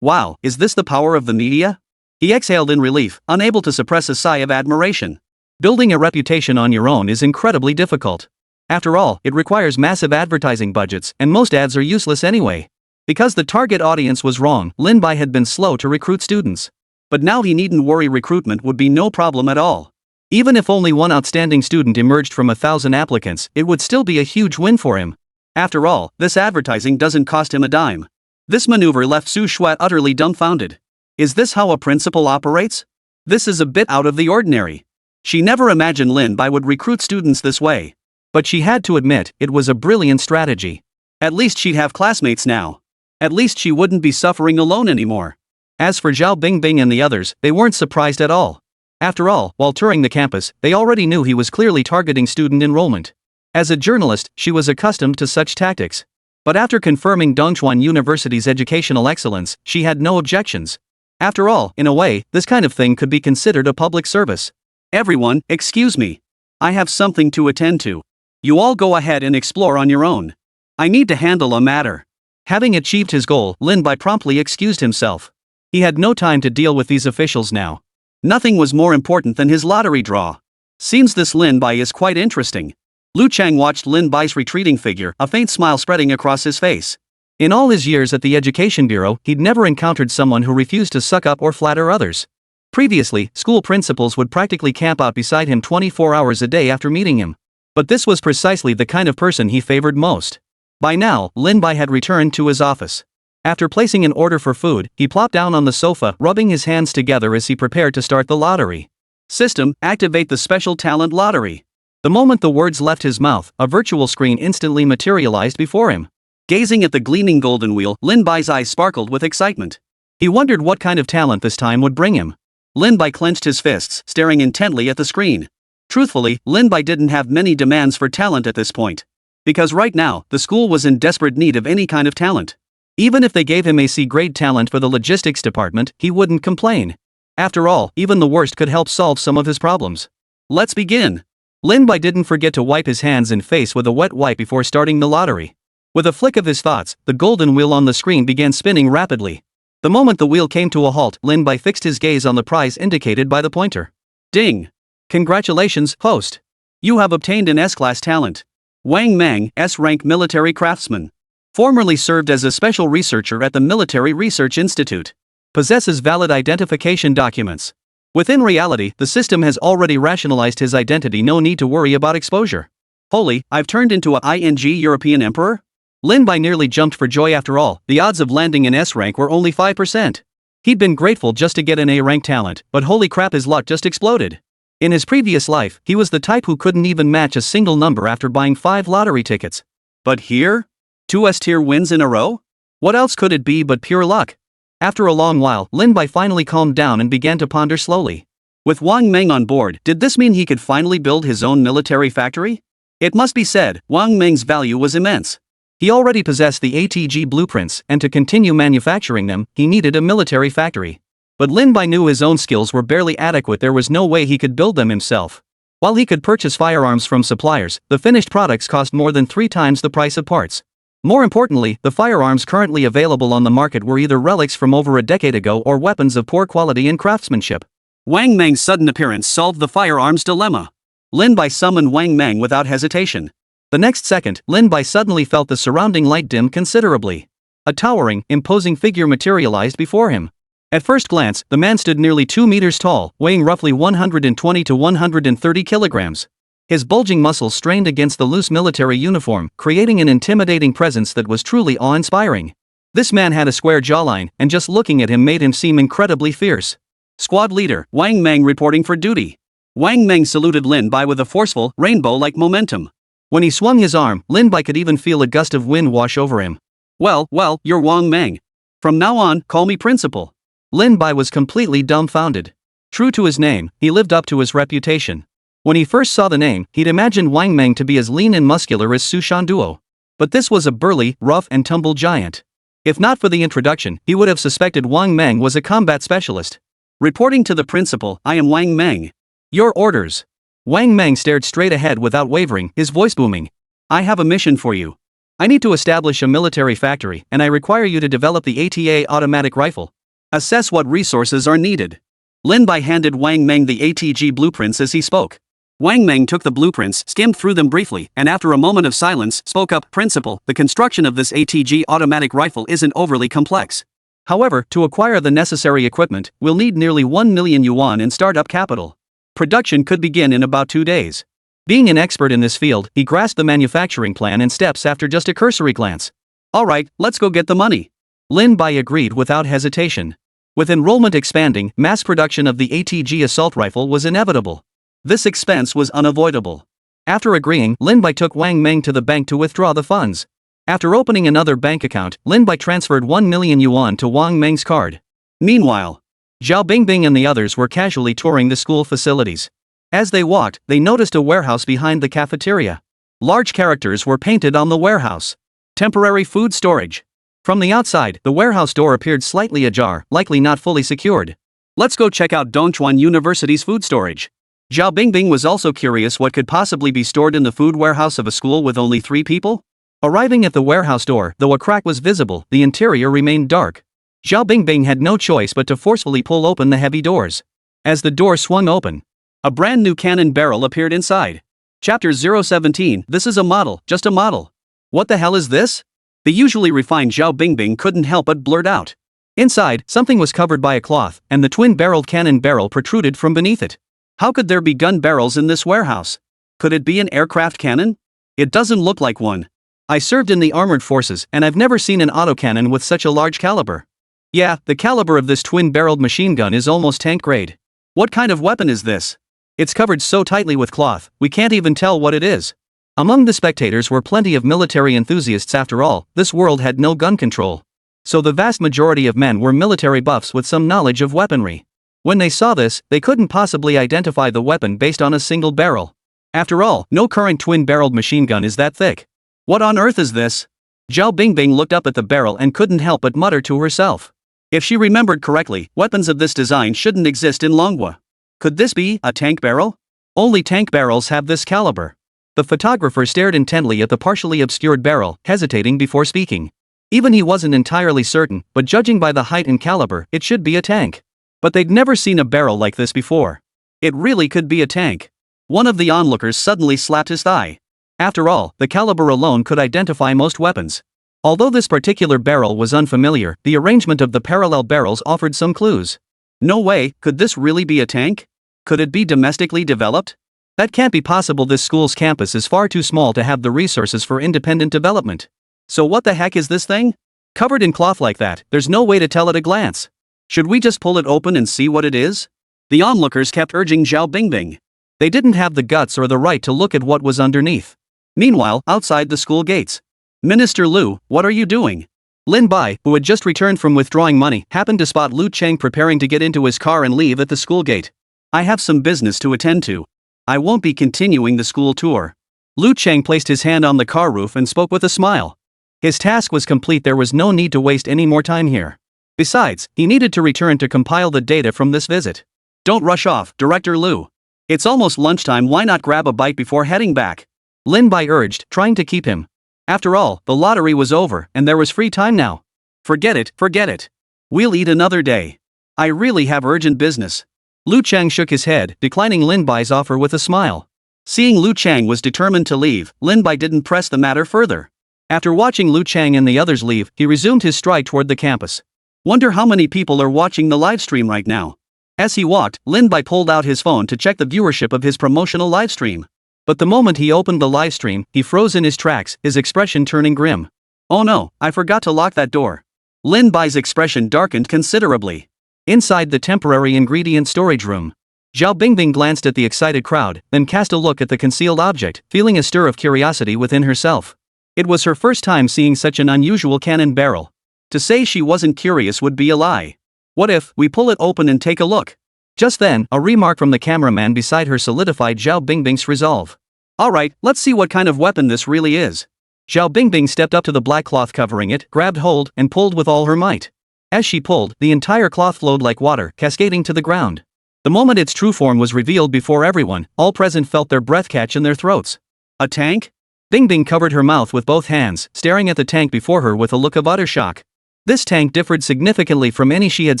Wow, is this the power of the media? He exhaled in relief, unable to suppress a sigh of admiration. Building a reputation on your own is incredibly difficult. After all, it requires massive advertising budgets, and most ads are useless anyway. Because the target audience was wrong, Lin Bai had been slow to recruit students. But now he needn't worry, recruitment would be no problem at all. Even if only one outstanding student emerged from 1,000 applicants, it would still be a huge win for him. After all, this advertising doesn't cost him a dime. This maneuver left Su Shuat utterly dumbfounded. Is this how a principal operates? This is a bit out of the ordinary. She never imagined Lin Bai would recruit students this way. But she had to admit, it was a brilliant strategy. At least she'd have classmates now. At least she wouldn't be suffering alone anymore. As for Zhao Bingbing and the others, they weren't surprised at all. After all, while touring the campus, they already knew he was clearly targeting student enrollment. As a journalist, she was accustomed to such tactics. But after confirming Dongchuan University's educational excellence, she had no objections. After all, in a way, this kind of thing could be considered a public service. Everyone, excuse me. I have something to attend to. You all go ahead and explore on your own. I need to handle a matter. Having achieved his goal, Lin Bai promptly excused himself. He had no time to deal with these officials now. Nothing was more important than his lottery draw. Seems this Lin Bai is quite interesting. Lu Chang watched Lin Bai's retreating figure, a faint smile spreading across his face. In all his years at the Education Bureau, he'd never encountered someone who refused to suck up or flatter others. Previously, school principals would practically camp out beside him 24 hours a day after meeting him. But this was precisely the kind of person he favored most. By now, Lin Bai had returned to his office. After placing an order for food, he plopped down on the sofa, rubbing his hands together as he prepared to start the lottery. System, activate the special talent lottery. The moment the words left his mouth, a virtual screen instantly materialized before him. Gazing at the gleaming golden wheel, Lin Bai's eyes sparkled with excitement. He wondered what kind of talent this time would bring him. Lin Bai clenched his fists, staring intently at the screen. Truthfully, Lin Bai didn't have many demands for talent at this point. Because right now, the school was in desperate need of any kind of talent. Even if they gave him a C-grade talent for the logistics department, he wouldn't complain. After all, even the worst could help solve some of his problems. Let's begin. Lin Bai didn't forget to wipe his hands and face with a wet wipe before starting the lottery. With a flick of his thoughts, the golden wheel on the screen began spinning rapidly. The moment the wheel came to a halt, Lin Bai fixed his gaze on the prize indicated by the pointer. Ding! Congratulations, host! You have obtained an S-class talent. Wang Mang, S-rank military craftsman. Formerly served as a special researcher at the Military Research Institute. Possesses valid identification documents. Within reality, the system has already rationalized his identity, no need to worry about exposure. Holy, I've turned into a ING European emperor? Lin Bai nearly jumped for joy. After all, the odds of landing an S rank were only 5%. He'd been grateful just to get an A rank talent, but holy crap, his luck just exploded. In his previous life, he was the type who couldn't even match a single number after buying 5 lottery tickets. But here? 2 S-tier wins in a row? What else could it be but pure luck? After a long while, Lin Bai finally calmed down and began to ponder slowly. With Wang Meng on board, did this mean he could finally build his own military factory? It must be said, Wang Meng's value was immense. He already possessed the ATG blueprints, and to continue manufacturing them, he needed a military factory. But Lin Bai knew his own skills were barely adequate. There was no way he could build them himself. While he could purchase firearms from suppliers, the finished products cost more than 3 times the price of parts. More importantly, the firearms currently available on the market were either relics from over a decade ago or weapons of poor quality and craftsmanship. Wang Meng's sudden appearance solved the firearms dilemma. Lin Bai summoned Wang Meng without hesitation. The next second, Lin Bai suddenly felt the surrounding light dim considerably. A towering, imposing figure materialized before him. At first glance, the man stood nearly 2 meters tall, weighing roughly 120 to 130 kilograms. His bulging muscles strained against the loose military uniform, creating an intimidating presence that was truly awe-inspiring. This man had a square jawline, and just looking at him made him seem incredibly fierce. Squad leader, Wang Meng reporting for duty. Wang Meng saluted Lin Bai with a forceful, rainbow-like momentum. When he swung his arm, Lin Bai could even feel a gust of wind wash over him. Well, you're Wang Meng. From now on, call me principal. Lin Bai was completely dumbfounded. True to his name, he lived up to his reputation. When he first saw the name, he'd imagined Wang Meng to be as lean and muscular as Su Shanduo. But this was a burly, rough and tumble giant. If not for the introduction, he would have suspected Wang Meng was a combat specialist. Reporting to the principal, I am Wang Meng. Your orders. Wang Meng stared straight ahead without wavering, his voice booming. I have a mission for you. I need to establish a military factory, and I require you to develop the ATA automatic rifle. Assess what resources are needed. Lin Bai handed Wang Meng the ATG blueprints as he spoke. Wang Meng took the blueprints, skimmed through them briefly, and after a moment of silence, spoke up, Principal, the construction of this ATG automatic rifle isn't overly complex. However, to acquire the necessary equipment, we'll need nearly 1 million yuan in startup capital. Production could begin in about 2 days. Being an expert in this field, he grasped the manufacturing plan and steps after just a cursory glance. Alright, let's go get the money. Lin Bai agreed without hesitation. With enrollment expanding, mass production of the ATG assault rifle was inevitable. This expense was unavoidable. After agreeing, Lin Bai took Wang Meng to the bank to withdraw the funds. After opening another bank account, Lin Bai transferred 1 million yuan to Wang Meng's card. Meanwhile, Zhao Bingbing and the others were casually touring the school facilities. As they walked, they noticed a warehouse behind the cafeteria. Large characters were painted on the warehouse. Temporary food storage. From the outside, the warehouse door appeared slightly ajar, likely not fully secured. Let's go check out Dongchuan University's food storage. Zhao Bingbing was also curious what could possibly be stored in the food warehouse of a school with only 3 people. Arriving at the warehouse door, though a crack was visible, the interior remained dark. Zhao Bingbing had no choice but to forcefully pull open the heavy doors. As the door swung open, A brand new cannon barrel appeared inside. Chapter 017. This is a model, just a model. What the hell is this? The usually refined Zhao Bingbing couldn't help but blurt out. Inside, something was covered by a cloth, and the twin-barreled cannon barrel protruded from beneath it. How could there be gun barrels in this warehouse? Could it be an aircraft cannon? It doesn't look like one. I served in the armored forces, and I've never seen an autocannon with such a large caliber. Yeah, the caliber of this twin-barreled machine gun is almost tank grade. What kind of weapon is this? It's covered so tightly with cloth, we can't even tell what it is. Among the spectators were plenty of military enthusiasts. After all, this world had no gun control. So the vast majority of men were military buffs with some knowledge of weaponry. When they saw this, they couldn't possibly identify the weapon based on a single barrel. After all, no current twin-barreled machine gun is that thick. What on earth is this? Zhao Bingbing looked up at the barrel and couldn't help but mutter to herself. If she remembered correctly, weapons of this design shouldn't exist in Manhwa. Could this be a tank barrel? Only tank barrels have this caliber. The photographer stared intently at the partially obscured barrel, hesitating before speaking. Even he wasn't entirely certain, but judging by the height and caliber, it should be a tank. But they'd never seen a barrel like this before. It really could be a tank. One of the onlookers suddenly slapped his thigh. After all, the caliber alone could identify most weapons. Although this particular barrel was unfamiliar, the arrangement of the parallel barrels offered some clues. No way, could this really be a tank? Could it be domestically developed? That can't be possible. This school's campus is far too small to have the resources for independent development. So what the heck is this thing? Covered in cloth like that, there's no way to tell at a glance. Should we just pull it open and see what it is? The onlookers kept urging Zhao Bingbing. They didn't have the guts or the right to look at what was underneath. Meanwhile, outside the school gates. Minister Lu, what are you doing? Lin Bai, who had just returned from withdrawing money, happened to spot Lu Cheng preparing to get into his car and leave at the school gate. I have some business to attend to. I won't be continuing the school tour. Lu Cheng placed his hand on the car roof and spoke with a smile. His task was complete. There was no need to waste any more time here. Besides, he needed to return to compile the data from this visit. Don't rush off, Director Lu. It's almost lunchtime. Why not grab a bite before heading back? Lin Bai urged, trying to keep him. After all, the lottery was over, and there was free time now. Forget it, forget it. We'll eat another day. I really have urgent business. Lu Cheng shook his head, declining Lin Bai's offer with a smile. Seeing Lu Cheng was determined to leave, Lin Bai didn't press the matter further. After watching Lu Cheng and the others leave, he resumed his stride toward the campus. Wonder how many people are watching the livestream right now. As he walked, Lin Bai pulled out his phone to check the viewership of his promotional livestream. But the moment he opened the livestream, he froze in his tracks, his expression turning grim. Oh no, I forgot to lock that door. Lin Bai's expression darkened considerably. Inside the temporary ingredient storage room, Zhao Bingbing glanced at the excited crowd, then cast a look at the concealed object, feeling a stir of curiosity within herself. It was her first time seeing such an unusual cannon barrel. To say she wasn't curious would be a lie. What if we pull it open and take a look? Just then, a remark from the cameraman beside her solidified Zhao Bingbing's resolve. Alright, let's see what kind of weapon this really is. Zhao Bingbing stepped up to the black cloth covering it, grabbed hold, and pulled with all her might. As she pulled, the entire cloth flowed like water, cascading to the ground. The moment its true form was revealed before everyone, all present felt their breath catch in their throats. A tank? Bingbing covered her mouth with both hands, staring at the tank before her with a look of utter shock. This tank differed significantly from any she had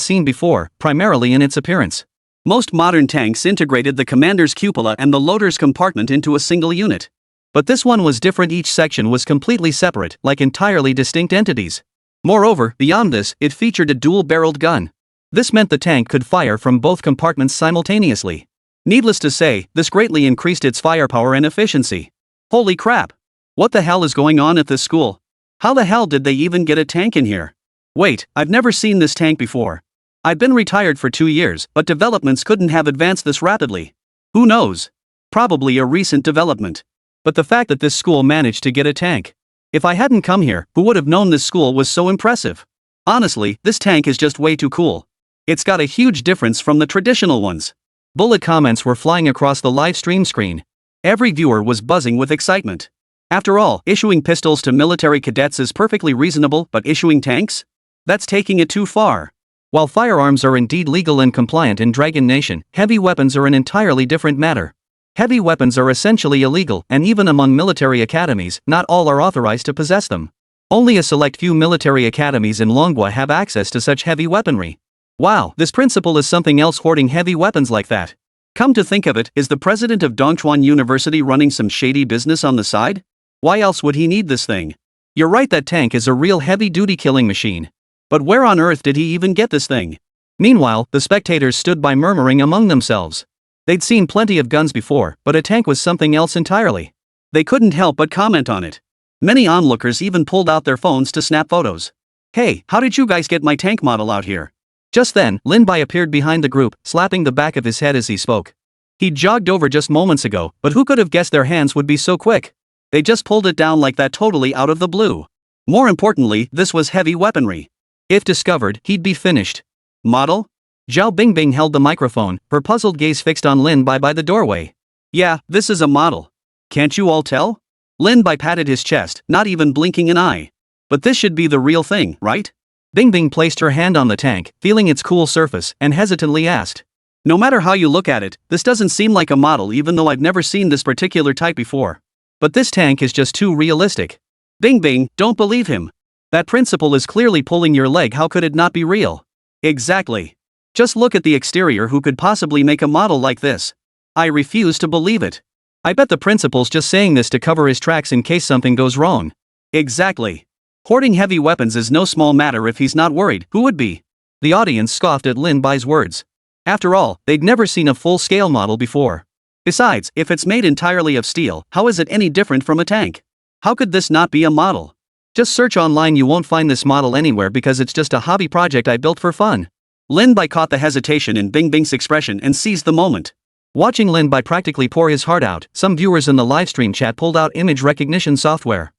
seen before, primarily in its appearance. Most modern tanks integrated the commander's cupola and the loader's compartment into a single unit. But this one was different. Each section was completely separate, like entirely distinct entities. Moreover, beyond this, it featured a dual-barreled gun. This meant the tank could fire from both compartments simultaneously. Needless to say, this greatly increased its firepower and efficiency. Holy crap! What the hell is going on at this school? How the hell did they even get a tank in here? Wait, I've never seen this tank before. I've been retired for 2 years, but developments couldn't have advanced this rapidly. Who knows? Probably a recent development. But the fact that this school managed to get a tank. If I hadn't come here, who would have known this school was so impressive? Honestly, this tank is just way too cool. It's got a huge difference from the traditional ones. Bullet comments were flying across the live stream screen. Every viewer was buzzing with excitement. After all, issuing pistols to military cadets is perfectly reasonable, but issuing tanks? That's taking it too far. While firearms are indeed legal and compliant in Dragon Nation, heavy weapons are an entirely different matter. Heavy weapons are essentially illegal, and even among military academies, not all are authorized to possess them. Only a select few military academies in Manhwa have access to such heavy weaponry. Wow, this principal is something else, hoarding heavy weapons like that. Come to think of it, is the president of Dongchuan University running some shady business on the side? Why else would he need this thing? You're right, that tank is a real heavy-duty killing machine. But where on earth did he even get this thing? Meanwhile, the spectators stood by murmuring among themselves. They'd seen plenty of guns before, but a tank was something else entirely. They couldn't help but comment on it. Many onlookers even pulled out their phones to snap photos. Hey, how did you guys get my tank model out here? Just then, Lin Bai appeared behind the group, slapping the back of his head as he spoke. He'd jogged over just moments ago, but who could have guessed their hands would be so quick? They just pulled it down like that, totally out of the blue. More importantly, this was heavy weaponry. If discovered, he'd be finished. Model? Zhao Bingbing held the microphone, her puzzled gaze fixed on Lin Bai by the doorway. Yeah, this is a model. Can't you all tell? Lin Bai patted his chest, not even blinking an eye. But this should be the real thing, right? Bingbing placed her hand on the tank, feeling its cool surface, and hesitantly asked. No matter how you look at it, this doesn't seem like a model, even though I've never seen this particular type before. But this tank is just too realistic. Bingbing, don't believe him. That principal is clearly pulling your leg, how could it not be real? Exactly. Just look at the exterior, who could possibly make a model like this? I refuse to believe it. I bet the principal's just saying this to cover his tracks in case something goes wrong. Exactly. Hoarding heavy weapons is no small matter. If he's not worried, who would be? The audience scoffed at Lin Bai's words. After all, they'd never seen a full-scale model before. Besides, if it's made entirely of steel, how is it any different from a tank? How could this not be a model? Just search online, you won't find this model anywhere because it's just a hobby project I built for fun. Lin Bai caught the hesitation in Bingbing's expression and seized the moment. Watching Lin Bai practically pour his heart out, some viewers in the livestream chat pulled out image recognition software.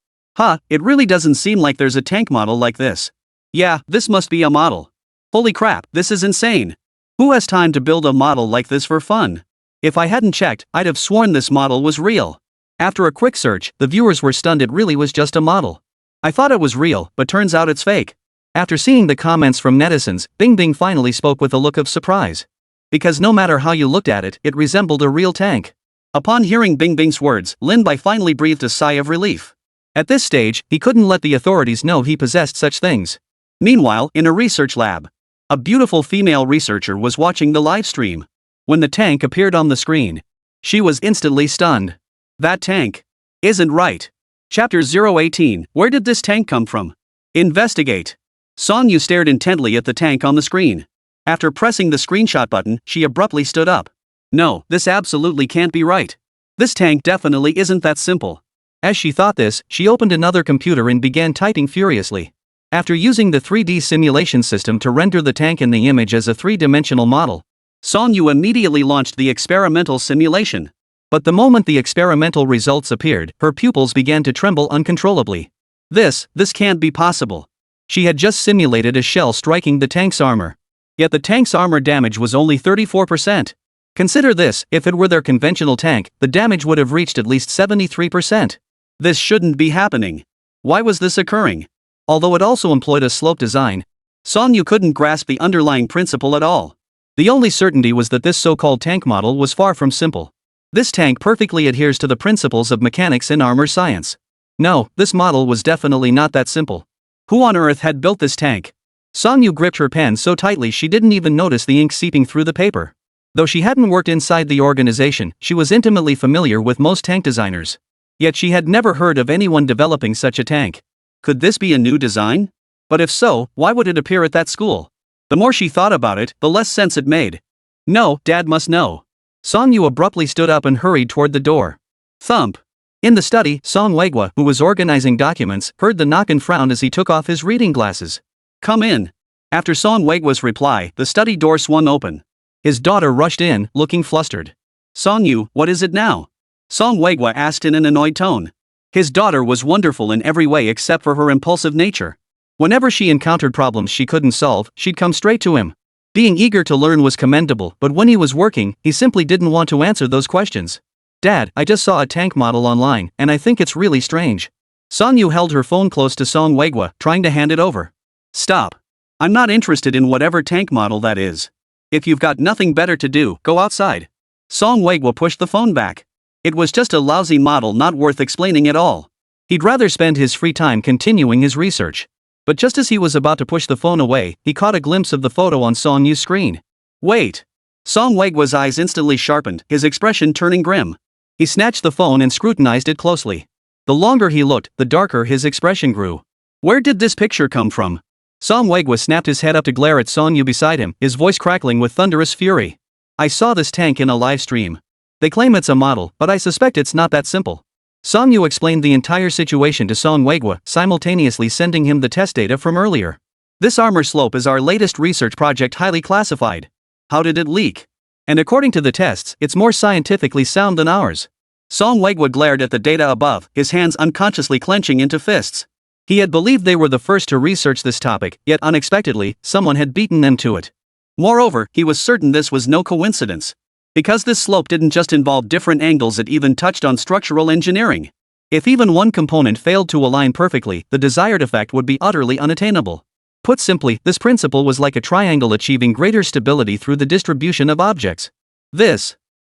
It really doesn't seem like there's a tank model like this. Yeah, this must be a model. Holy crap, this is insane. Who has time to build a model like this for fun? If I hadn't checked, I'd have sworn this model was real. After a quick search, the viewers were stunned. It really was just a model. I thought it was real, but turns out it's fake. After seeing the comments from netizens, Bingbing finally spoke with a look of surprise. Because no matter how you looked at it, it resembled a real tank. Upon hearing Bingbing's words, Lin Bai finally breathed a sigh of relief. At this stage, he couldn't let the authorities know he possessed such things. Meanwhile, in a research lab, a beautiful female researcher was watching the live stream. When the tank appeared on the screen, she was instantly stunned. That tank isn't right. Chapter 018, where did this tank come from? Investigate. Song Yu stared intently at the tank on the screen. After pressing the screenshot button, she abruptly stood up. No, this absolutely can't be right. This tank definitely isn't that simple. As she thought this, she opened another computer and began typing furiously. After using the 3D simulation system to render the tank in the image as a three-dimensional model, Song Yu immediately launched the experimental simulation. But the moment the experimental results appeared, her pupils began to tremble uncontrollably. This can't be possible. She had just simulated a shell striking the tank's armor. Yet the tank's armor damage was only 34%. Consider this, if it were their conventional tank, the damage would have reached at least 73%. This shouldn't be happening. Why was this occurring? Although it also employed a slope design, Song Yu couldn't grasp the underlying principle at all. The only certainty was that this so-called tank model was far from simple. This tank perfectly adheres to the principles of mechanics and armor science. No, this model was definitely not that simple. Who on earth had built this tank? Song Yu gripped her pen so tightly she didn't even notice the ink seeping through the paper. Though she hadn't worked inside the organization, she was intimately familiar with most tank designers. Yet she had never heard of anyone developing such a tank. Could this be a new design? But if so, why would it appear at that school? The more she thought about it, the less sense it made. No, Dad must know. Song Yu abruptly stood up and hurried toward the door. Thump. In the study, Song Weigua, who was organizing documents, heard the knock and frowned as he took off his reading glasses. Come in. After Song Weigua's reply, the study door swung open. His daughter rushed in, looking flustered. Song Yu, what is it now? Song Weigua asked in an annoyed tone. His daughter was wonderful in every way except for her impulsive nature. Whenever she encountered problems she couldn't solve, she'd come straight to him. Being eager to learn was commendable, but when he was working, he simply didn't want to answer those questions. Dad, I just saw a tank model online, and I think it's really strange. Song Yu held her phone close to Song Weigua, trying to hand it over. Stop. I'm not interested in whatever tank model that is. If you've got nothing better to do, go outside. Song Weigua pushed the phone back. It was just a lousy model, not worth explaining at all. He'd rather spend his free time continuing his research. But just as he was about to push the phone away, he caught a glimpse of the photo on Song Yu's screen. Wait. Song Weigua's eyes instantly sharpened, his expression turning grim. He snatched the phone and scrutinized it closely. The longer he looked, the darker his expression grew. Where did this picture come from? Song Weigua snapped his head up to glare at Song Yu beside him, his voice crackling with thunderous fury. I saw this tank in a live stream. They claim it's a model, but I suspect it's not that simple. Song Yu explained the entire situation to Song Weigua, simultaneously sending him the test data from earlier. This armor slope is our latest research project, highly classified. How did it leak? And according to the tests, it's more scientifically sound than ours. Song Weigua glared at the data above, his hands unconsciously clenching into fists. He had believed they were the first to research this topic, yet unexpectedly, someone had beaten them to it. Moreover, he was certain this was no coincidence. Because this slope didn't just involve different angles, it even touched on structural engineering. If even one component failed to align perfectly, the desired effect would be utterly unattainable. Put simply, this principle was like a triangle achieving greater stability through the distribution of objects.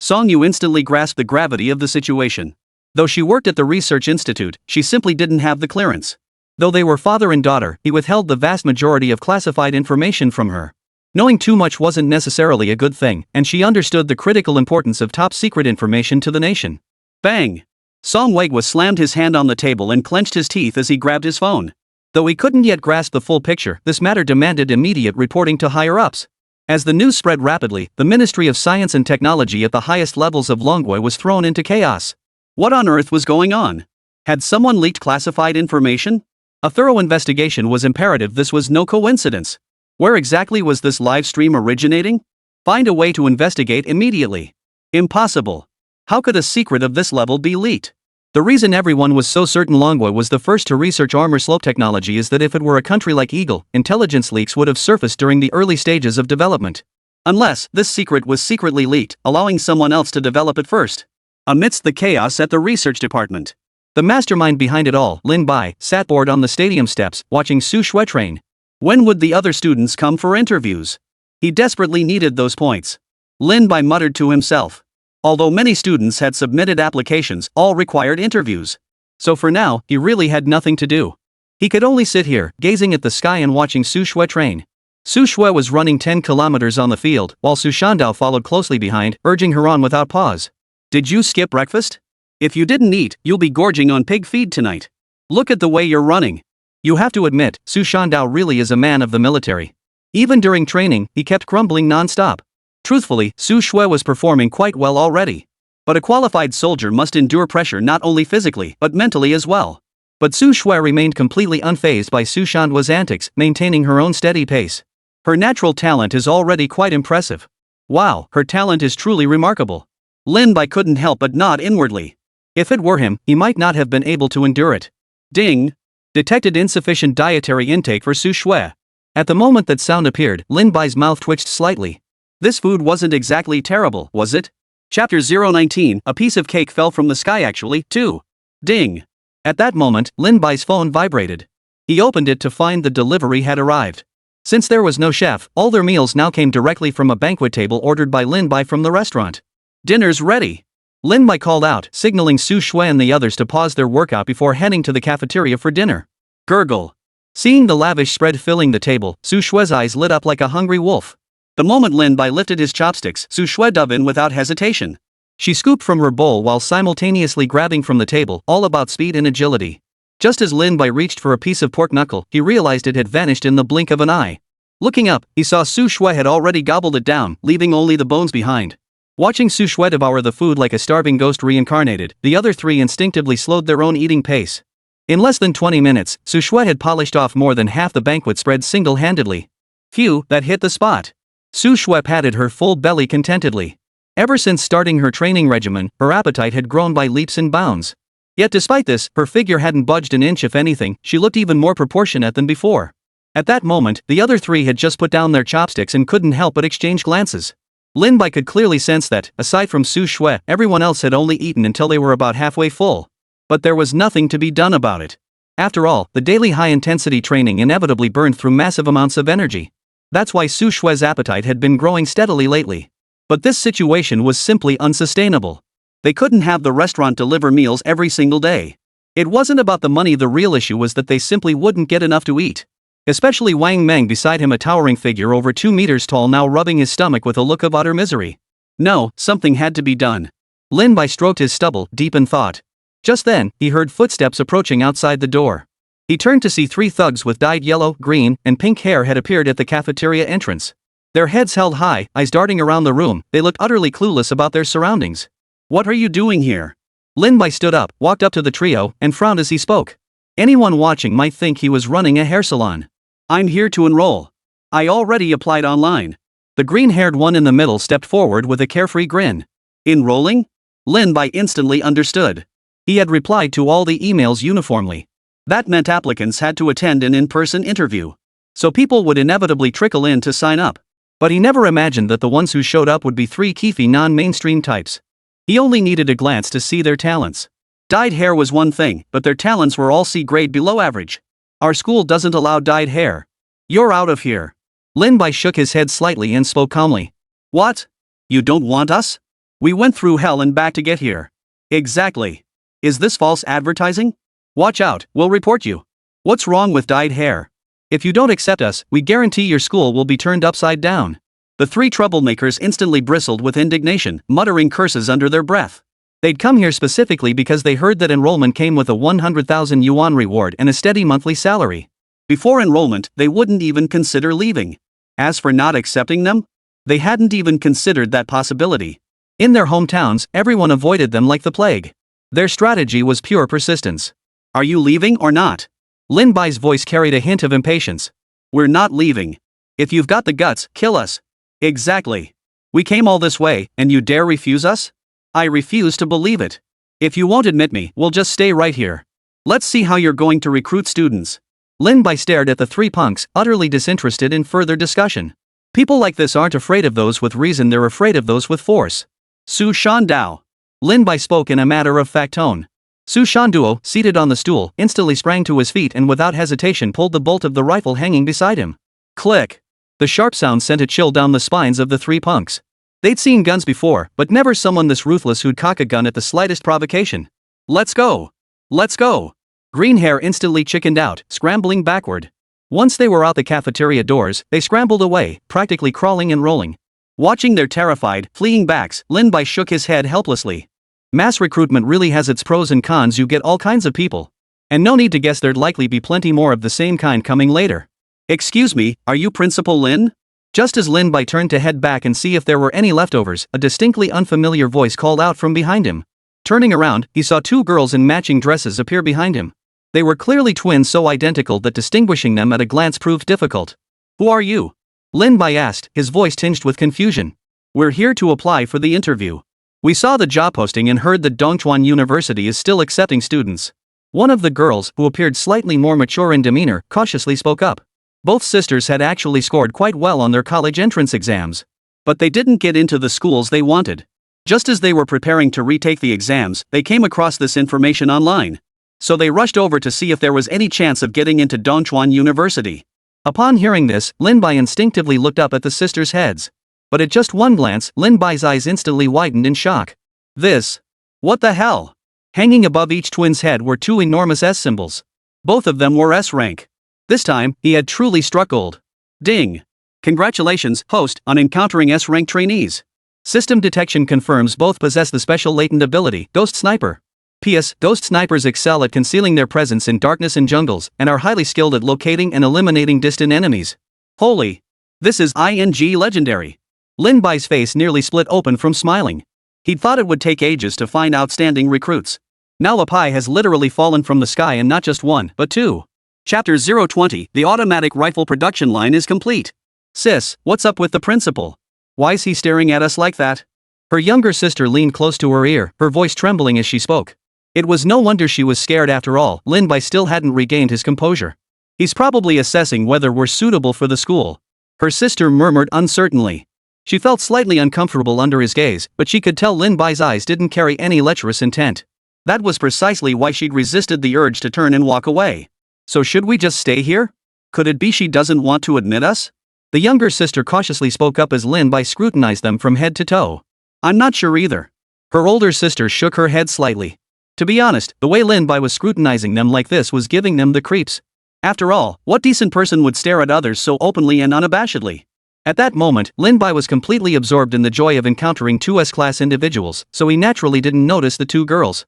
Song Yu instantly grasped the gravity of the situation. Though she worked at the research institute, she simply didn't have the clearance. Though they were father and daughter, he withheld the vast majority of classified information from her. Knowing too much wasn't necessarily a good thing, and she understood the critical importance of top-secret information to the nation. Bang! Song Weigua slammed his hand on the table and clenched his teeth as he grabbed his phone. Though he couldn't yet grasp the full picture, this matter demanded immediate reporting to higher-ups. As the news spread rapidly, the Ministry of Science and Technology at the highest levels of Longwei was thrown into chaos. What on earth was going on? Had someone leaked classified information? A thorough investigation was imperative. This was no coincidence. Where exactly was this live stream originating? Find a way to investigate immediately. Impossible. How could a secret of this level be leaked? The reason everyone was so certain Longwei was the first to research armor slope technology is that if it were a country like Eagle, intelligence leaks would have surfaced during the early stages of development. Unless this secret was secretly leaked, allowing someone else to develop it first. Amidst the chaos at the research department, the mastermind behind it all, Lin Bai, sat bored on the stadium steps, watching Su Shui train. When would the other students come for interviews? He desperately needed those points. Lin Bai muttered to himself. Although many students had submitted applications, all required interviews. So for now, he really had nothing to do. He could only sit here, gazing at the sky and watching Su Shui train. Su Shui was running 10 kilometers on the field, while Su Shandao followed closely behind, urging her on without pause. Did you skip breakfast? If you didn't eat, you'll be gorging on pig feed tonight. Look at the way you're running. You have to admit, Su Shandao really is a man of the military. Even during training, he kept grumbling non-stop. Truthfully, Su Shui was performing quite well already. But a qualified soldier must endure pressure not only physically, but mentally as well. But Su Shui remained completely unfazed by Su Shandao's antics, maintaining her own steady pace. Her natural talent is already quite impressive. Wow, her talent is truly remarkable. Lin Bai couldn't help but nod inwardly. If it were him, he might not have been able to endure it. Ding! Detected insufficient dietary intake for Su Shui. At the moment that sound appeared, Lin Bai's mouth twitched slightly. This food wasn't exactly terrible, was it? Chapter 019, a piece of cake fell from the sky actually, too. Ding! At that moment, Lin Bai's phone vibrated. He opened it to find the delivery had arrived. Since there was no chef, all their meals now came directly from a banquet table ordered by Lin Bai from the restaurant. Dinner's ready. Lin Bai called out, signaling Su Shui and the others to pause their workout before heading to the cafeteria for dinner. Gurgle. Seeing the lavish spread filling the table, Su Shui's eyes lit up like a hungry wolf. The moment Lin Bai lifted his chopsticks, Su Shui dove in without hesitation. She scooped from her bowl while simultaneously grabbing from the table, all about speed and agility. Just as Lin Bai reached for a piece of pork knuckle, he realized it had vanished in the blink of an eye. Looking up, he saw Su Shui had already gobbled it down, leaving only the bones behind. Watching Su Shui devour the food like a starving ghost reincarnated, the other three instinctively slowed their own eating pace. In less than 20 minutes, Su Shui had polished off more than half the banquet spread single-handedly. Phew, that hit the spot. Su Shui patted her full belly contentedly. Ever since starting her training regimen, her appetite had grown by leaps and bounds. Yet despite this, her figure hadn't budged an inch. If anything, she looked even more proportionate than before. At that moment, the other three had just put down their chopsticks and couldn't help but exchange glances. Lin Bai could clearly sense that, aside from Su Shui, everyone else had only eaten until they were about halfway full. But there was nothing to be done about it. After all, the daily high-intensity training inevitably burned through massive amounts of energy. That's why Su Shui's appetite had been growing steadily lately. But this situation was simply unsustainable. They couldn't have the restaurant deliver meals every single day. It wasn't about the money. The real issue was that they simply wouldn't get enough to eat. Especially Wang Meng beside him, a towering figure over 2 meters tall, now rubbing his stomach with a look of utter misery. No, something had to be done. Lin Bai stroked his stubble, deep in thought. Just then, he heard footsteps approaching outside the door. He turned to see 3 thugs with dyed yellow, green, and pink hair had appeared at the cafeteria entrance. Their heads held high, eyes darting around the room, they looked utterly clueless about their surroundings. What are you doing here? Lin Bai stood up, walked up to the trio, and frowned as he spoke. Anyone watching might think he was running a hair salon. I'm here to enroll. I already applied online. The green-haired one in the middle stepped forward with a carefree grin. Enrolling? Lin Bai instantly understood. He had replied to all the emails uniformly. That meant applicants had to attend an in-person interview. So people would inevitably trickle in to sign up. But he never imagined that the ones who showed up would be 3 keefy non-mainstream types. He only needed a glance to see their talents. Dyed hair was one thing, but their talents were all C grade below average. Our school doesn't allow dyed hair. You're out of here. Lin Bai shook his head slightly and spoke calmly. What? You don't want us? We went through hell and back to get here. Exactly. Is this false advertising? Watch out, we'll report you. What's wrong with dyed hair? If you don't accept us, we guarantee your school will be turned upside down. The 3 troublemakers instantly bristled with indignation, muttering curses under their breath. They'd come here specifically because they heard that enrollment came with a 100,000 yuan reward and a steady monthly salary. Before enrollment, they wouldn't even consider leaving. As for not accepting them, they hadn't even considered that possibility. In their hometowns, everyone avoided them like the plague. Their strategy was pure persistence. Are you leaving or not? Lin Bai's voice carried a hint of impatience. We're not leaving. If you've got the guts, kill us. Exactly. We came all this way, and you dare refuse us? I refuse to believe it. If you won't admit me, we'll just stay right here. Let's see how you're going to recruit students. Lin Bai stared at the 3 punks, utterly disinterested in further discussion. People like this aren't afraid of those with reason, they're afraid of those with force. Su Shandao. Lin Bai spoke in a matter-of-fact tone. Su Shanduo, seated on the stool, instantly sprang to his feet and without hesitation pulled the bolt of the rifle hanging beside him. Click! The sharp sound sent a chill down the spines of the 3 punks. They'd seen guns before, but never someone this ruthless who'd cock a gun at the slightest provocation. Let's go! Let's go! Green hair instantly chickened out, scrambling backward. Once they were out the cafeteria doors, they scrambled away, practically crawling and rolling. Watching their terrified, fleeing backs, Lin Bai shook his head helplessly. Mass recruitment really has its pros and cons. You get all kinds of people. And no need to guess, there'd likely be plenty more of the same kind coming later. Excuse me, are you Principal Lin? Just as Lin Bai turned to head back and see if there were any leftovers, a distinctly unfamiliar voice called out from behind him. Turning around, he saw 2 girls in matching dresses appear behind him. They were clearly twins, so identical that distinguishing them at a glance proved difficult. Who are you? Lin Bai asked, his voice tinged with confusion. We're here to apply for the interview. We saw the job posting and heard that Dongchuan University is still accepting students. One of the girls, who appeared slightly more mature in demeanor, cautiously spoke up. Both sisters had actually scored quite well on their college entrance exams. But they didn't get into the schools they wanted. Just as they were preparing to retake the exams, they came across this information online. So they rushed over to see if there was any chance of getting into Dongchuan University. Upon hearing this, Lin Bai instinctively looked up at the sisters' heads. But at just one glance, Lin Bai's eyes instantly widened in shock. This? What the hell? Hanging above each twin's head were 2 enormous S symbols. Both of them were S rank. This time, he had truly struck gold. Ding! Congratulations, host, on encountering S rank trainees. System detection confirms both possess the special latent ability, Ghost Sniper. P.S. Ghost snipers excel at concealing their presence in darkness and jungles, and are highly skilled at locating and eliminating distant enemies. Holy! This is legendary. Lin Bai's face nearly split open from smiling. He'd thought it would take ages to find outstanding recruits. Now a pie has literally fallen from the sky, and not just 1, but 2. Chapter 020, the automatic rifle production line is complete. Sis, what's up with the principal? Why's he staring at us like that? Her younger sister leaned close to her ear, her voice trembling as she spoke. It was no wonder she was scared after all. Lin Bai still hadn't regained his composure. He's probably assessing whether we're suitable for the school. Her sister murmured uncertainly. She felt slightly uncomfortable under his gaze, but she could tell Lin Bai's eyes didn't carry any lecherous intent. That was precisely why she'd resisted the urge to turn and walk away. So should we just stay here? Could it be she doesn't want to admit us? The younger sister cautiously spoke up as Lin Bai scrutinized them from head to toe. I'm not sure either. Her older sister shook her head slightly. To be honest, the way Lin Bai was scrutinizing them like this was giving them the creeps. After all, what decent person would stare at others so openly and unabashedly? At that moment, Lin Bai was completely absorbed in the joy of encountering two S-class individuals, so he naturally didn't notice the two girls.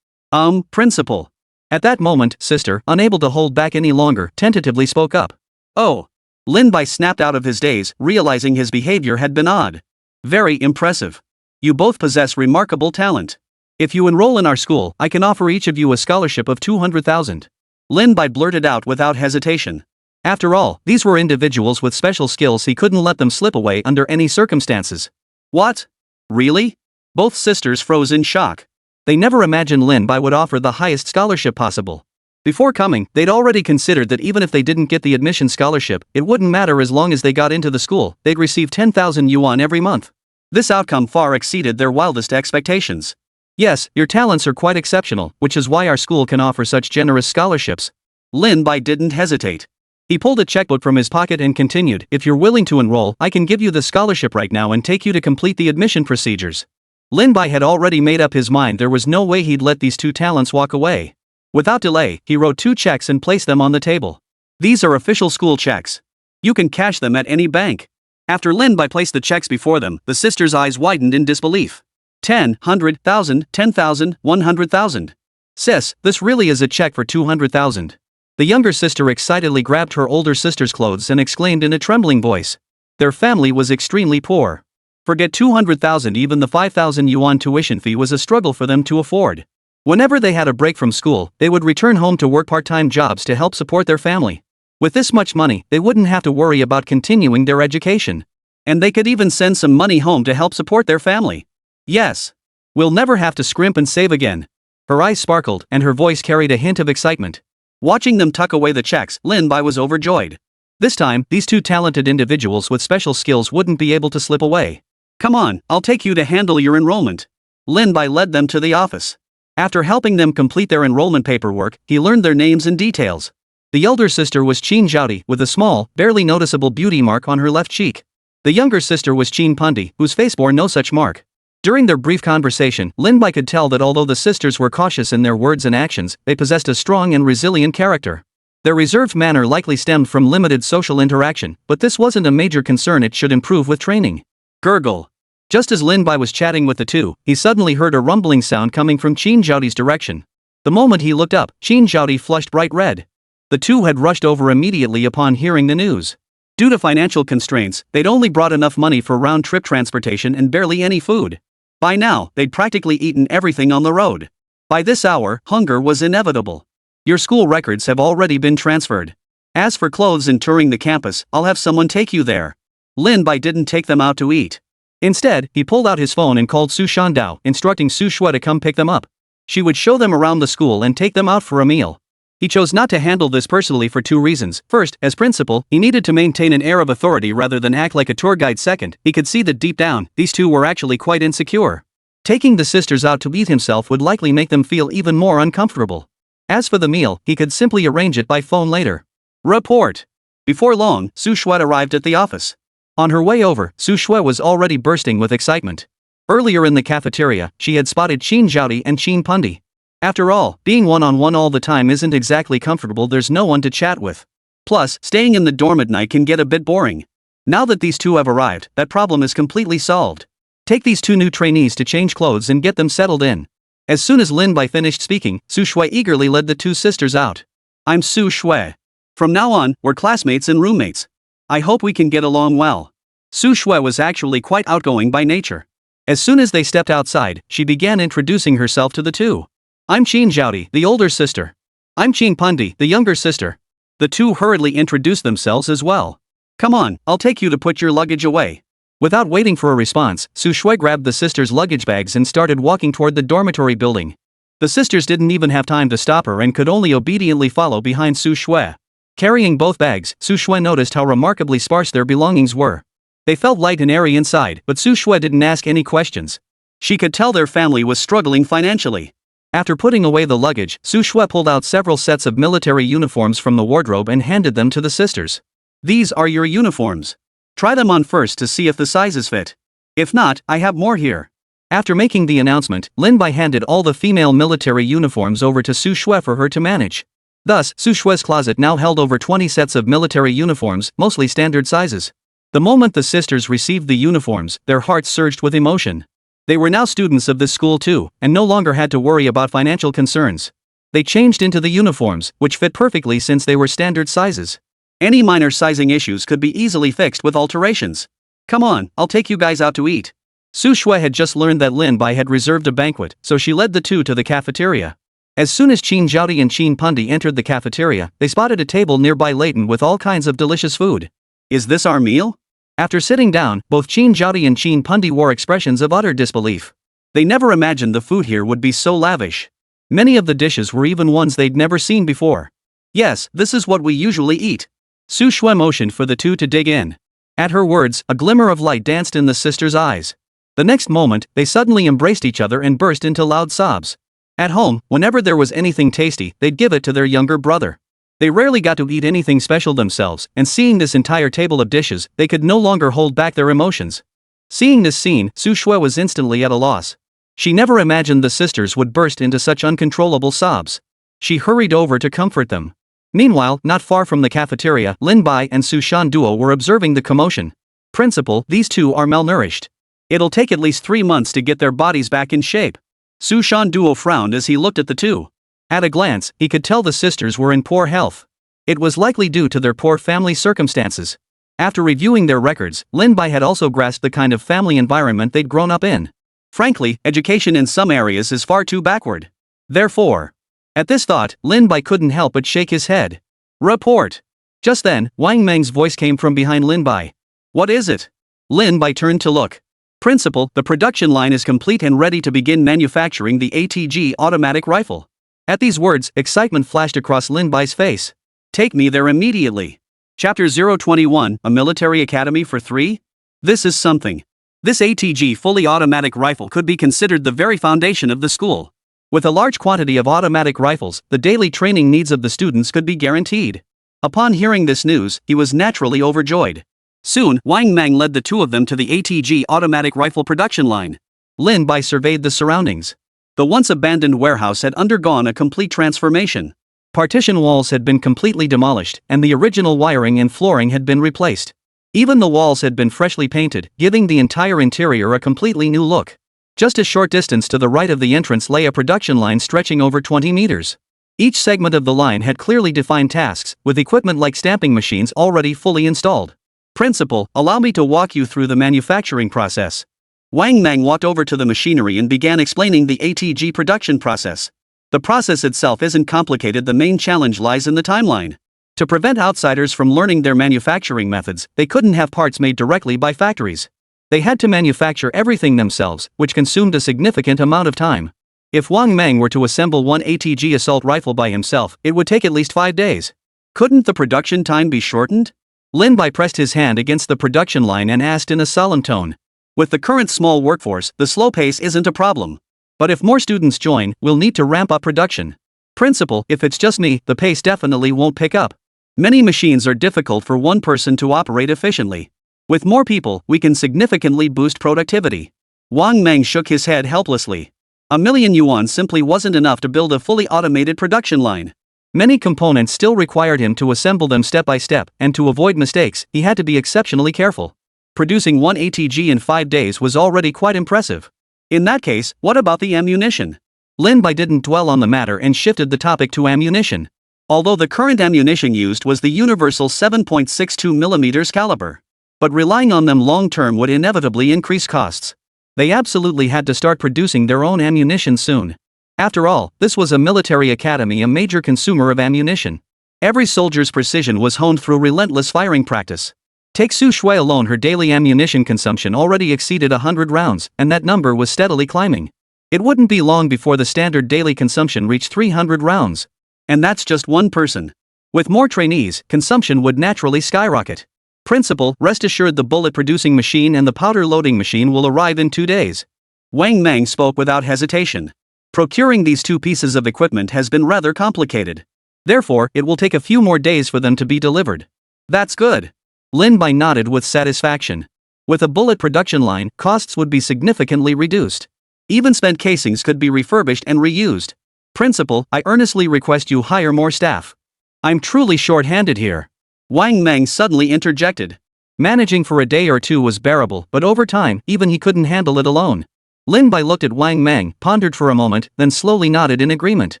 Principal. At that moment, sister, unable to hold back any longer, tentatively spoke up. Oh. Lin Bai snapped out of his daze, realizing his behavior had been odd. Very impressive. You both possess remarkable talent. If you enroll in our school, I can offer each of you a scholarship of 200,000. Lin Bai blurted out without hesitation. After all, these were individuals with special skills, he couldn't let them slip away under any circumstances. What? Really? Both sisters froze in shock. They never imagined Lin Bai would offer the highest scholarship possible. Before coming, they'd already considered that even if they didn't get the admission scholarship, it wouldn't matter as long as they got into the school, they'd receive 10,000 yuan every month. This outcome far exceeded their wildest expectations. Yes, your talents are quite exceptional, which is why our school can offer such generous scholarships. Lin Bai didn't hesitate. He pulled a checkbook from his pocket and continued, if you're willing to enroll, I can give you the scholarship right now and take you to complete the admission procedures. Lin Bai had already made up his mind there was no way he'd let these two talents walk away. Without delay, he wrote 2 checks and placed them on the table. These are official school checks. You can cash them at any bank. After Lin Bai placed the checks before them, the sisters' eyes widened in disbelief. 10, 100,000, 10,000, 100,000. Sis, this really is a check for 200,000. The younger sister excitedly grabbed her older sister's clothes and exclaimed in a trembling voice. Their family was extremely poor. Forget 200,000, even the 5,000 yuan tuition fee was a struggle for them to afford. Whenever they had a break from school, they would return home to work part-time jobs to help support their family. With this much money, they wouldn't have to worry about continuing their education. And they could even send some money home to help support their family. Yes. We'll never have to scrimp and save again. Her eyes sparkled, and her voice carried a hint of excitement. Watching them tuck away the checks, Lin Bai was overjoyed. This time, these two talented individuals with special skills wouldn't be able to slip away. Come on, I'll take you to handle your enrollment. Lin Bai led them to the office. After helping them complete their enrollment paperwork, he learned their names and details. The elder sister was Qin Zhaodi, with a small, barely noticeable beauty mark on her left cheek. The younger sister was Qin Pundi, whose face bore no such mark. During their brief conversation, Lin Bai could tell that although the sisters were cautious in their words and actions, they possessed a strong and resilient character. Their reserved manner likely stemmed from limited social interaction, but this wasn't a major concern, it should improve with training. Gurgle. Just as Lin Bai was chatting with the two, he suddenly heard a rumbling sound coming from Qin Zhaodi's direction. The moment he looked up, Qin Zhaodi flushed bright red. The two had rushed over immediately upon hearing the news. Due to financial constraints, they'd only brought enough money for round-trip transportation and barely any food. By now, they'd practically eaten everything on the road. By this hour, hunger was inevitable. Your school records have already been transferred. As for clothes and touring the campus, I'll have someone take you there. Lin Bai didn't take them out to eat. Instead, he pulled out his phone and called Su Shandao, instructing Su Shui to come pick them up. She would show them around the school and take them out for a meal. He chose not to handle this personally for 2 reasons. First, as principal, he needed to maintain an air of authority rather than act like a tour guide. Second, he could see that deep down, these two were actually quite insecure. Taking the sisters out to eat himself would likely make them feel even more uncomfortable. As for the meal, he could simply arrange it by phone later. Report. Before long, Su Shui arrived at the office. On her way over, Su Shui was already bursting with excitement. Earlier in the cafeteria, she had spotted Qin Zhaodi and Qin Pundi. After all, being one-on-one all the time isn't exactly comfortable, there's no one to chat with. Plus, staying in the dorm at night can get a bit boring. Now that these two have arrived, that problem is completely solved. Take these 2 new trainees to change clothes and get them settled in. As soon as Lin Bai finished speaking, Su Shui eagerly led the 2 sisters out. I'm Su Shui. From now on, we're classmates and roommates. I hope we can get along well. Su Shui was actually quite outgoing by nature. As soon as they stepped outside, she began introducing herself to the two. I'm Qin Zhaodi, the older sister. I'm Qin Pundi, the younger sister. The two hurriedly introduced themselves as well. Come on, I'll take you to put your luggage away. Without waiting for a response, Su Shui grabbed the sisters' luggage bags and started walking toward the dormitory building. The sisters didn't even have time to stop her and could only obediently follow behind Su Shui. Carrying both bags, Su Shui noticed how remarkably sparse their belongings were. They felt light and airy inside, but Su Shui didn't ask any questions. She could tell their family was struggling financially. After putting away the luggage, Su Shui pulled out several sets of military uniforms from the wardrobe and handed them to the sisters. These are your uniforms. Try them on first to see if the sizes fit. If not, I have more here. After making the announcement, Lin Bai handed all the female military uniforms over to Su Shui for her to manage. Thus, Su Shue's closet now held over 20 sets of military uniforms, mostly standard sizes. The moment the sisters received the uniforms, their hearts surged with emotion. They were now students of this school too, and no longer had to worry about financial concerns. They changed into the uniforms, which fit perfectly since they were standard sizes. Any minor sizing issues could be easily fixed with alterations. Come on, I'll take you guys out to eat. Su Shui had just learned that Lin Bai had reserved a banquet, so she led the two to the cafeteria. As soon as Qin Zhaodi and Qin Pundi entered the cafeteria, they spotted a table nearby laden with all kinds of delicious food. Is this our meal? After sitting down, both Qin Zhaodi and Qin Pundi wore expressions of utter disbelief. They never imagined the food here would be so lavish. Many of the dishes were even ones they'd never seen before. Yes, this is what we usually eat. Su Shui motioned for the two to dig in. At her words, a glimmer of light danced in the sisters' eyes. The next moment, they suddenly embraced each other and burst into loud sobs. At home, whenever there was anything tasty, they'd give it to their younger brother. They rarely got to eat anything special themselves, and seeing this entire table of dishes, they could no longer hold back their emotions. Seeing this scene, Su Shui was instantly at a loss. She never imagined the sisters would burst into such uncontrollable sobs. She hurried over to comfort them. Meanwhile, not far from the cafeteria, Lin Bai and Su Shan Duo were observing the commotion. Principal, these two are malnourished. It'll take at least 3 months to get their bodies back in shape. Su Shan Duo frowned as he looked at the two. At a glance, he could tell the sisters were in poor health. It was likely due to their poor family circumstances. After reviewing their records, Lin Bai had also grasped the kind of family environment they'd grown up in. Frankly, education in some areas is far too backward. Therefore, at this thought, Lin Bai couldn't help but shake his head. Report. Just then, Wang Meng's voice came from behind Lin Bai. What is it? Lin Bai turned to look. Principal, the production line is complete and ready to begin manufacturing the ATG automatic rifle. At these words, excitement flashed across Lin Bai's face. Take me there immediately. Chapter 021, A Military Academy for 3? This is something. This ATG fully automatic rifle could be considered the very foundation of the school. With a large quantity of automatic rifles, the daily training needs of the students could be guaranteed. Upon hearing this news, he was naturally overjoyed. Soon, Wang Meng led the two of them to the ATG automatic rifle production line. Lin Bai surveyed the surroundings. The once abandoned warehouse had undergone a complete transformation. Partition walls had been completely demolished, and the original wiring and flooring had been replaced. Even the walls had been freshly painted, giving the entire interior a completely new look. Just a short distance to the right of the entrance lay a production line stretching over 20 meters. Each segment of the line had clearly defined tasks, with equipment like stamping machines already fully installed. Principal, allow me to walk you through the manufacturing process. Wang Meng walked over to the machinery and began explaining the ATG production process. The process itself isn't complicated, the main challenge lies in the timeline. To prevent outsiders from learning their manufacturing methods, they couldn't have parts made directly by factories. They had to manufacture everything themselves, which consumed a significant amount of time. If Wang Meng were to assemble one ATG assault rifle by himself, it would take at least 5 days. Couldn't the production time be shortened? Lin Bai pressed his hand against the production line and asked in a solemn tone. With the current small workforce, the slow pace isn't a problem. But if more students join, we'll need to ramp up production. Principal, if it's just me, the pace definitely won't pick up. Many machines are difficult for one person to operate efficiently. With more people, we can significantly boost productivity. Wang Meng shook his head helplessly. $1,000,000 simply wasn't enough to build a fully automated production line. Many components still required him to assemble them step by step, and to avoid mistakes, he had to be exceptionally careful. Producing one ATG in 5 days was already quite impressive. In that case, what about the ammunition? Lin Bai didn't dwell on the matter and shifted the topic to ammunition. Although the current ammunition used was the universal 7.62mm caliber. But relying on them long-term would inevitably increase costs. They absolutely had to start producing their own ammunition soon. After all, this was a military academy, a major consumer of ammunition. Every soldier's precision was honed through relentless firing practice. Take Su Shui alone, her daily ammunition consumption already exceeded 100 rounds, and that number was steadily climbing. It wouldn't be long before the standard daily consumption reached 300 rounds. And that's just one person. With more trainees, consumption would naturally skyrocket. Principal, rest assured the bullet-producing machine and the powder-loading machine will arrive in 2 days. Wang Meng spoke without hesitation. Procuring these two pieces of equipment has been rather complicated. Therefore, it will take a few more days for them to be delivered. That's good. Lin Bai nodded with satisfaction. With a bullet production line, costs would be significantly reduced. Even spent casings could be refurbished and reused. Principal, I earnestly request you hire more staff. I'm truly short-handed here. Wang Meng suddenly interjected. Managing for a day or two was bearable, but over time, even he couldn't handle it alone. Lin Bai looked at Wang Meng, pondered for a moment, then slowly nodded in agreement.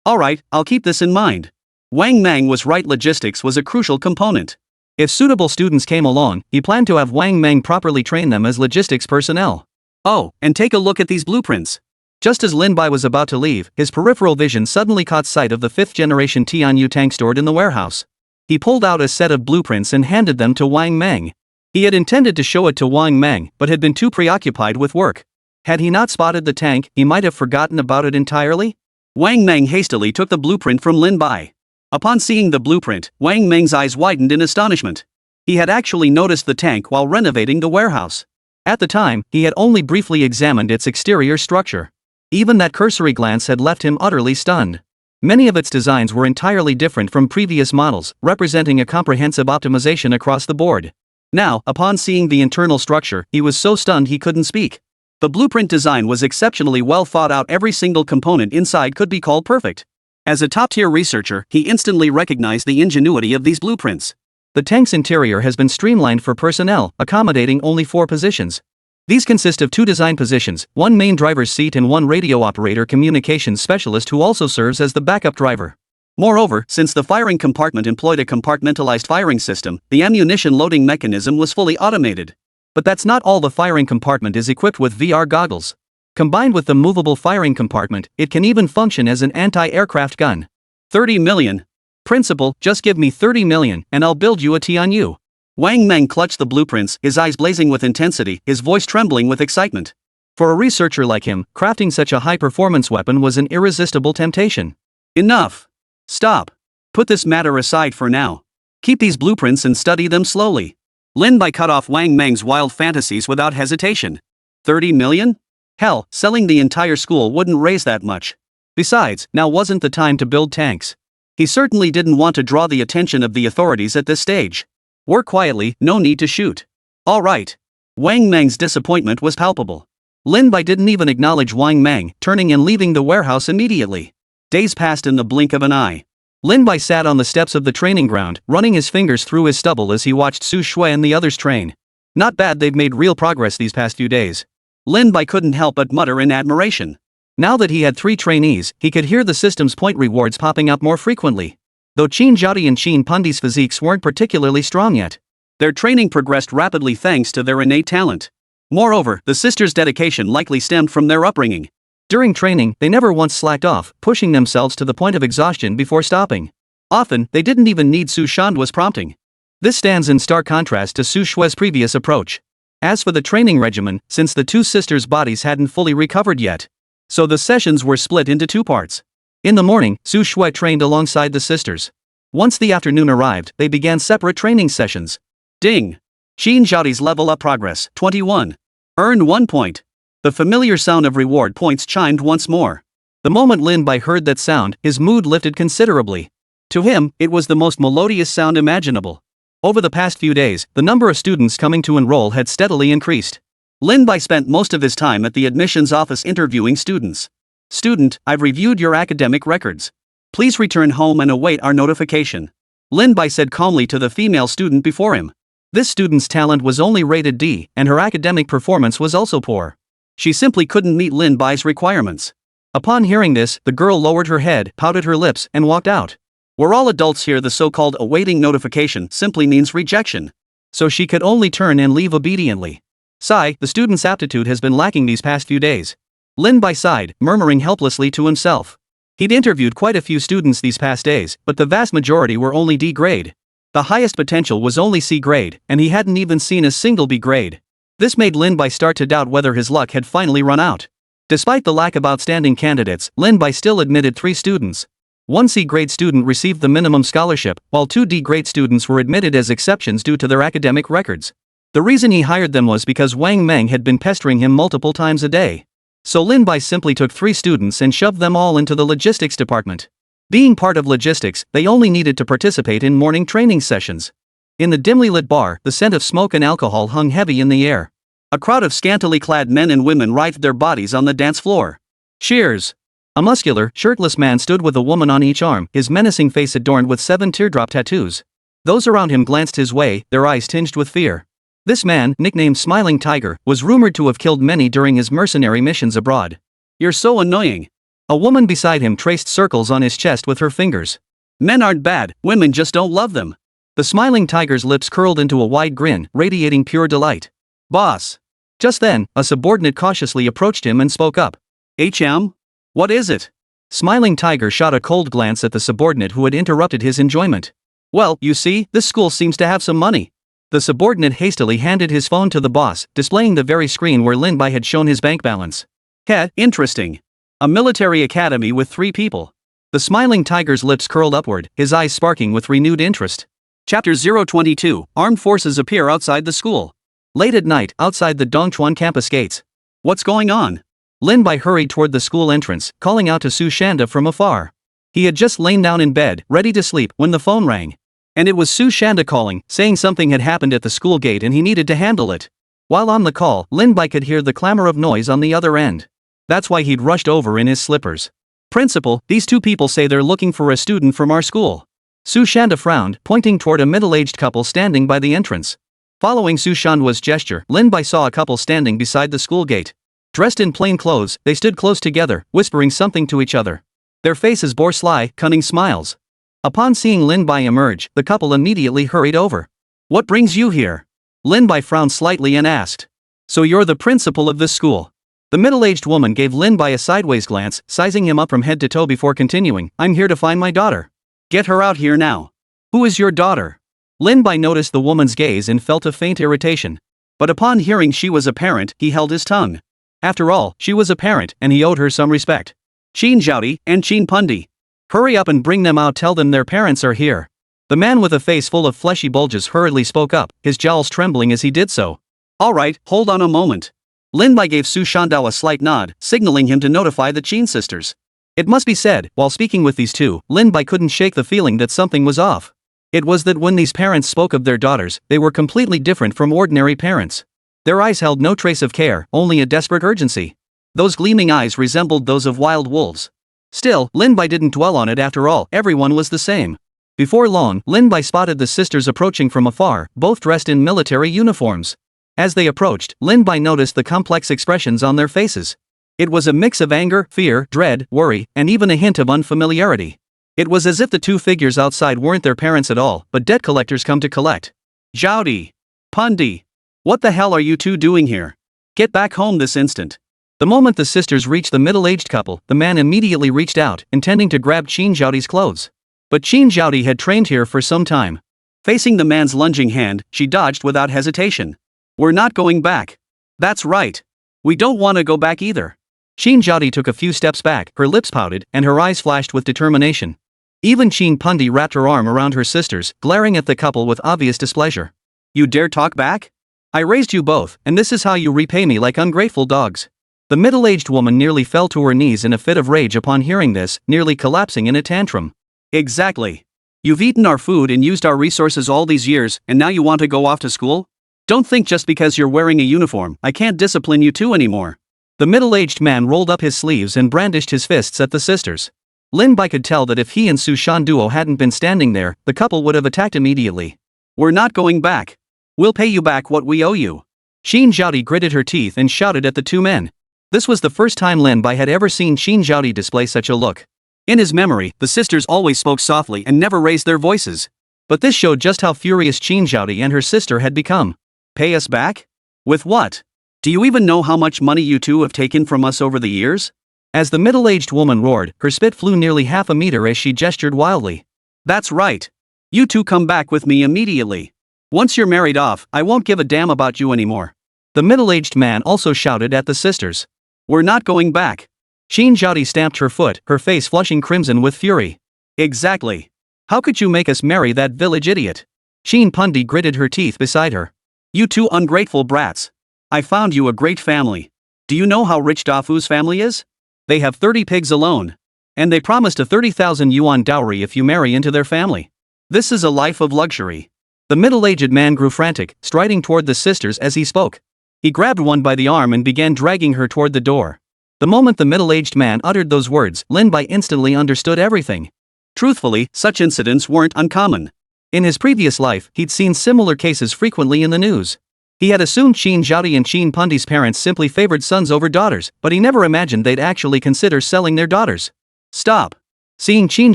Alright, I'll keep this in mind. Wang Meng was right, logistics was a crucial component. If suitable students came along, he planned to have Wang Meng properly train them as logistics personnel. Oh, and take a look at these blueprints. Just as Lin Bai was about to leave, his peripheral vision suddenly caught sight of the 5th-generation Tianyu tank stored in the warehouse. He pulled out a set of blueprints and handed them to Wang Meng. He had intended to show it to Wang Meng, but had been too preoccupied with work. Had he not spotted the tank, he might have forgotten about it entirely. Wang Meng hastily took the blueprint from Lin Bai. Upon seeing the blueprint, Wang Meng's eyes widened in astonishment. He had actually noticed the tank while renovating the warehouse. At the time, he had only briefly examined its exterior structure. Even that cursory glance had left him utterly stunned. Many of its designs were entirely different from previous models, representing a comprehensive optimization across the board. Now, upon seeing the internal structure, he was so stunned he couldn't speak. The blueprint design was exceptionally well thought out. Every single component inside could be called perfect. As a top-tier researcher, he instantly recognized the ingenuity of these blueprints. The tank's interior has been streamlined for personnel, accommodating only 4 positions. These consist of 2 design positions, 1 main driver's seat and 1 radio operator communications specialist who also serves as the backup driver. Moreover, since the firing compartment employed a compartmentalized firing system, the ammunition loading mechanism was fully automated. But that's not all. The firing compartment is equipped with VR goggles. Combined with the movable firing compartment, it can even function as an anti-aircraft gun. 30 million. Principal, just give me 30 million, and I'll build you a Tianyu. Wang Meng clutched the blueprints, his eyes blazing with intensity, his voice trembling with excitement. For a researcher like him, crafting such a high-performance weapon was an irresistible temptation. Enough. Stop. Put this matter aside for now. Keep these blueprints and study them slowly. Lin Bai cut off Wang Meng's wild fantasies without hesitation. 30 million? Hell, selling the entire school wouldn't raise that much. Besides, now wasn't the time to build tanks. He certainly didn't want to draw the attention of the authorities at this stage. Work quietly, no need to shoot. All right. Wang Meng's disappointment was palpable. Lin Bai didn't even acknowledge Wang Meng, turning and leaving the warehouse immediately. Days passed in the blink of an eye. Lin Bai sat on the steps of the training ground, running his fingers through his stubble as he watched Su Shui and the others train. Not bad, they've made real progress these past few days. Lin Bai couldn't help but mutter in admiration. Now that he had 3 trainees, he could hear the system's point rewards popping up more frequently. Though Qin Zhaodi and Qin Pundi's physiques weren't particularly strong yet. Their training progressed rapidly thanks to their innate talent. Moreover, the sisters' dedication likely stemmed from their upbringing. During training, they never once slacked off, pushing themselves to the point of exhaustion before stopping. Often, they didn't even need Su Shandua's prompting. This stands in stark contrast to Su Shui's previous approach. As for the training regimen, since the 2 sisters' bodies hadn't fully recovered yet, so the sessions were split into 2 parts. In the morning, Su Shui trained alongside the sisters. Once the afternoon arrived, they began separate training sessions. Ding! Qin Zhaodi's level up progress, 21. Earned 1 point. The familiar sound of reward points chimed once more. The moment Lin Bai heard that sound, his mood lifted considerably. To him, it was the most melodious sound imaginable. Over the past few days, the number of students coming to enroll had steadily increased. Lin Bai spent most of his time at the admissions office interviewing students. Student, I've reviewed your academic records. Please return home and await our notification. Lin Bai said calmly to the female student before him. This student's talent was only rated D, and her academic performance was also poor. She simply couldn't meet Lin Bai's requirements. Upon hearing this, the girl lowered her head, pouted her lips, and walked out. We're all adults here. The so-called awaiting notification simply means rejection. So she could only turn and leave obediently. Sigh, the student's aptitude has been lacking these past few days. Lin Bai sighed, murmuring helplessly to himself. He'd interviewed quite a few students these past days, but the vast majority were only D grade. The highest potential was only C grade, and he hadn't even seen a single B grade. This made Lin Bai start to doubt whether his luck had finally run out. Despite the lack of outstanding candidates, Lin Bai still admitted 3 students. 1 C grade student received the minimum scholarship, while 2 D grade students were admitted as exceptions due to their academic records. The reason he hired them was because Wang Meng had been pestering him multiple times a day. So Lin Bai simply took 3 students and shoved them all into the logistics department. Being part of logistics, they only needed to participate in morning training sessions. In the dimly lit bar, the scent of smoke and alcohol hung heavy in the air. A crowd of scantily clad men and women writhed their bodies on the dance floor. Cheers! A muscular, shirtless man stood with a woman on each arm, his menacing face adorned with 7 teardrop tattoos. Those around him glanced his way, their eyes tinged with fear. This man, nicknamed Smiling Tiger, was rumored to have killed many during his mercenary missions abroad. "You're so annoying." A woman beside him traced circles on his chest with her fingers. "Men aren't bad, women just don't love them." The Smiling Tiger's lips curled into a wide grin, radiating pure delight. "Boss." Just then, a subordinate cautiously approached him and spoke up. "HM? What is it?" Smiling Tiger shot a cold glance at the subordinate who had interrupted his enjoyment. "Well, you see, this school seems to have some money." The subordinate hastily handed his phone to the boss, displaying the very screen where Lin Bai had shown his bank balance. "Heh, interesting. A military academy with 3 people." The Smiling Tiger's lips curled upward, his eyes sparking with renewed interest. Chapter 022, Armed Forces appear outside the school. Late at night, outside the Dongchuan campus gates. "What's going on?" Lin Bai hurried toward the school entrance, calling out to Su Shanda from afar. He had just lain down in bed, ready to sleep, when the phone rang. And it was Su Shanda calling, saying something had happened at the school gate and he needed to handle it. While on the call, Lin Bai could hear the clamor of noise on the other end. That's why he'd rushed over in his slippers. "Principal, these 2 people say they're looking for a student from our school." Su Shanda frowned, pointing toward a middle-aged couple standing by the entrance. Following Su Shanda's gesture, Lin Bai saw a couple standing beside the school gate. Dressed in plain clothes, they stood close together, whispering something to each other. Their faces bore sly, cunning smiles. Upon seeing Lin Bai emerge, the couple immediately hurried over. "What brings you here?" Lin Bai frowned slightly and asked. "So you're the principal of this school?" The middle-aged woman gave Lin Bai a sideways glance, sizing him up from head to toe before continuing. "I'm here to find my daughter." "Get her out here now." "Who is your daughter?" Lin Bai noticed the woman's gaze and felt a faint irritation. But upon hearing she was a parent, he held his tongue. After all, she was a parent, and he owed her some respect. "Chin Zhaodi and Chin Pundi. Hurry up and bring them out, tell them their parents are here." The man with a face full of fleshy bulges hurriedly spoke up, his jowls trembling as he did so. "All right, hold on a moment." Lin Bai gave Su Shandao a slight nod, signaling him to notify the Chin sisters. It must be said, while speaking with these 2, Lin Bai couldn't shake the feeling that something was off. It was that when these parents spoke of their daughters, they were completely different from ordinary parents. Their eyes held no trace of care, only a desperate urgency. Those gleaming eyes resembled those of wild wolves. Still, Lin Bai didn't dwell on it. After all, everyone was the same. Before long, Lin Bai spotted the sisters approaching from afar, both dressed in military uniforms. As they approached, Lin Bai noticed the complex expressions on their faces. It was a mix of anger, fear, dread, worry, and even a hint of unfamiliarity. It was as if the 2 figures outside weren't their parents at all, but debt collectors come to collect. "Zhaodi. Pundi. What the hell are you 2 doing here? Get back home this instant." The moment the sisters reached the middle-aged couple, the man immediately reached out, intending to grab Chin Zhaodi's clothes. But Chin Zhaodi had trained here for some time. Facing the man's lunging hand, she dodged without hesitation. "We're not going back." "That's right. We don't want to go back either." Chin Zhaodi took a few steps back, her lips pouted, and her eyes flashed with determination. Even Chin Pundi wrapped her arm around her sisters, glaring at the couple with obvious displeasure. "You dare talk back? I raised you both, and this is how you repay me, like ungrateful dogs." The middle-aged woman nearly fell to her knees in a fit of rage upon hearing this, nearly collapsing in a tantrum. "Exactly. You've eaten our food and used our resources all these years, and now you want to go off to school? Don't think just because you're wearing a uniform, I can't discipline you 2 anymore." The middle-aged man rolled up his sleeves and brandished his fists at the sisters. Lin Bai could tell that if he and Su Shanduo hadn't been standing there, the couple would have attacked immediately. "We're not going back. We'll pay you back what we owe you." Chin Zhaodi gritted her teeth and shouted at the 2 men. This was the first time Lin Bai had ever seen Chin Zhaodi display such a look. In his memory, the sisters always spoke softly and never raised their voices. But this showed just how furious Chin Zhaodi and her sister had become. "Pay us back? With what? Do you even know how much money you 2 have taken from us over the years?" As the middle-aged woman roared, her spit flew nearly half a meter as she gestured wildly. "That's right. You 2 come back with me immediately. Once you're married off, I won't give a damn about you anymore." The middle-aged man also shouted at the sisters. "We're not going back." Chin Zhaodi stamped her foot, her face flushing crimson with fury. "Exactly. How could you make us marry that village idiot?" Chin Pundi gritted her teeth beside her. "You 2 ungrateful brats. I found you a great family. Do you know how rich Dafu's family is? They have 30 pigs alone. And they promised a 30,000 yuan dowry if you marry into their family. This is a life of luxury." The middle-aged man grew frantic, striding toward the sisters as he spoke. He grabbed one by the arm and began dragging her toward the door. The moment the middle-aged man uttered those words, Lin Bai instantly understood everything. Truthfully, such incidents weren't uncommon. In his previous life, he'd seen similar cases frequently in the news. He had assumed Qin Zhaodi and Qin Pundi's parents simply favored sons over daughters, but he never imagined they'd actually consider selling their daughters. Stop! Seeing Qin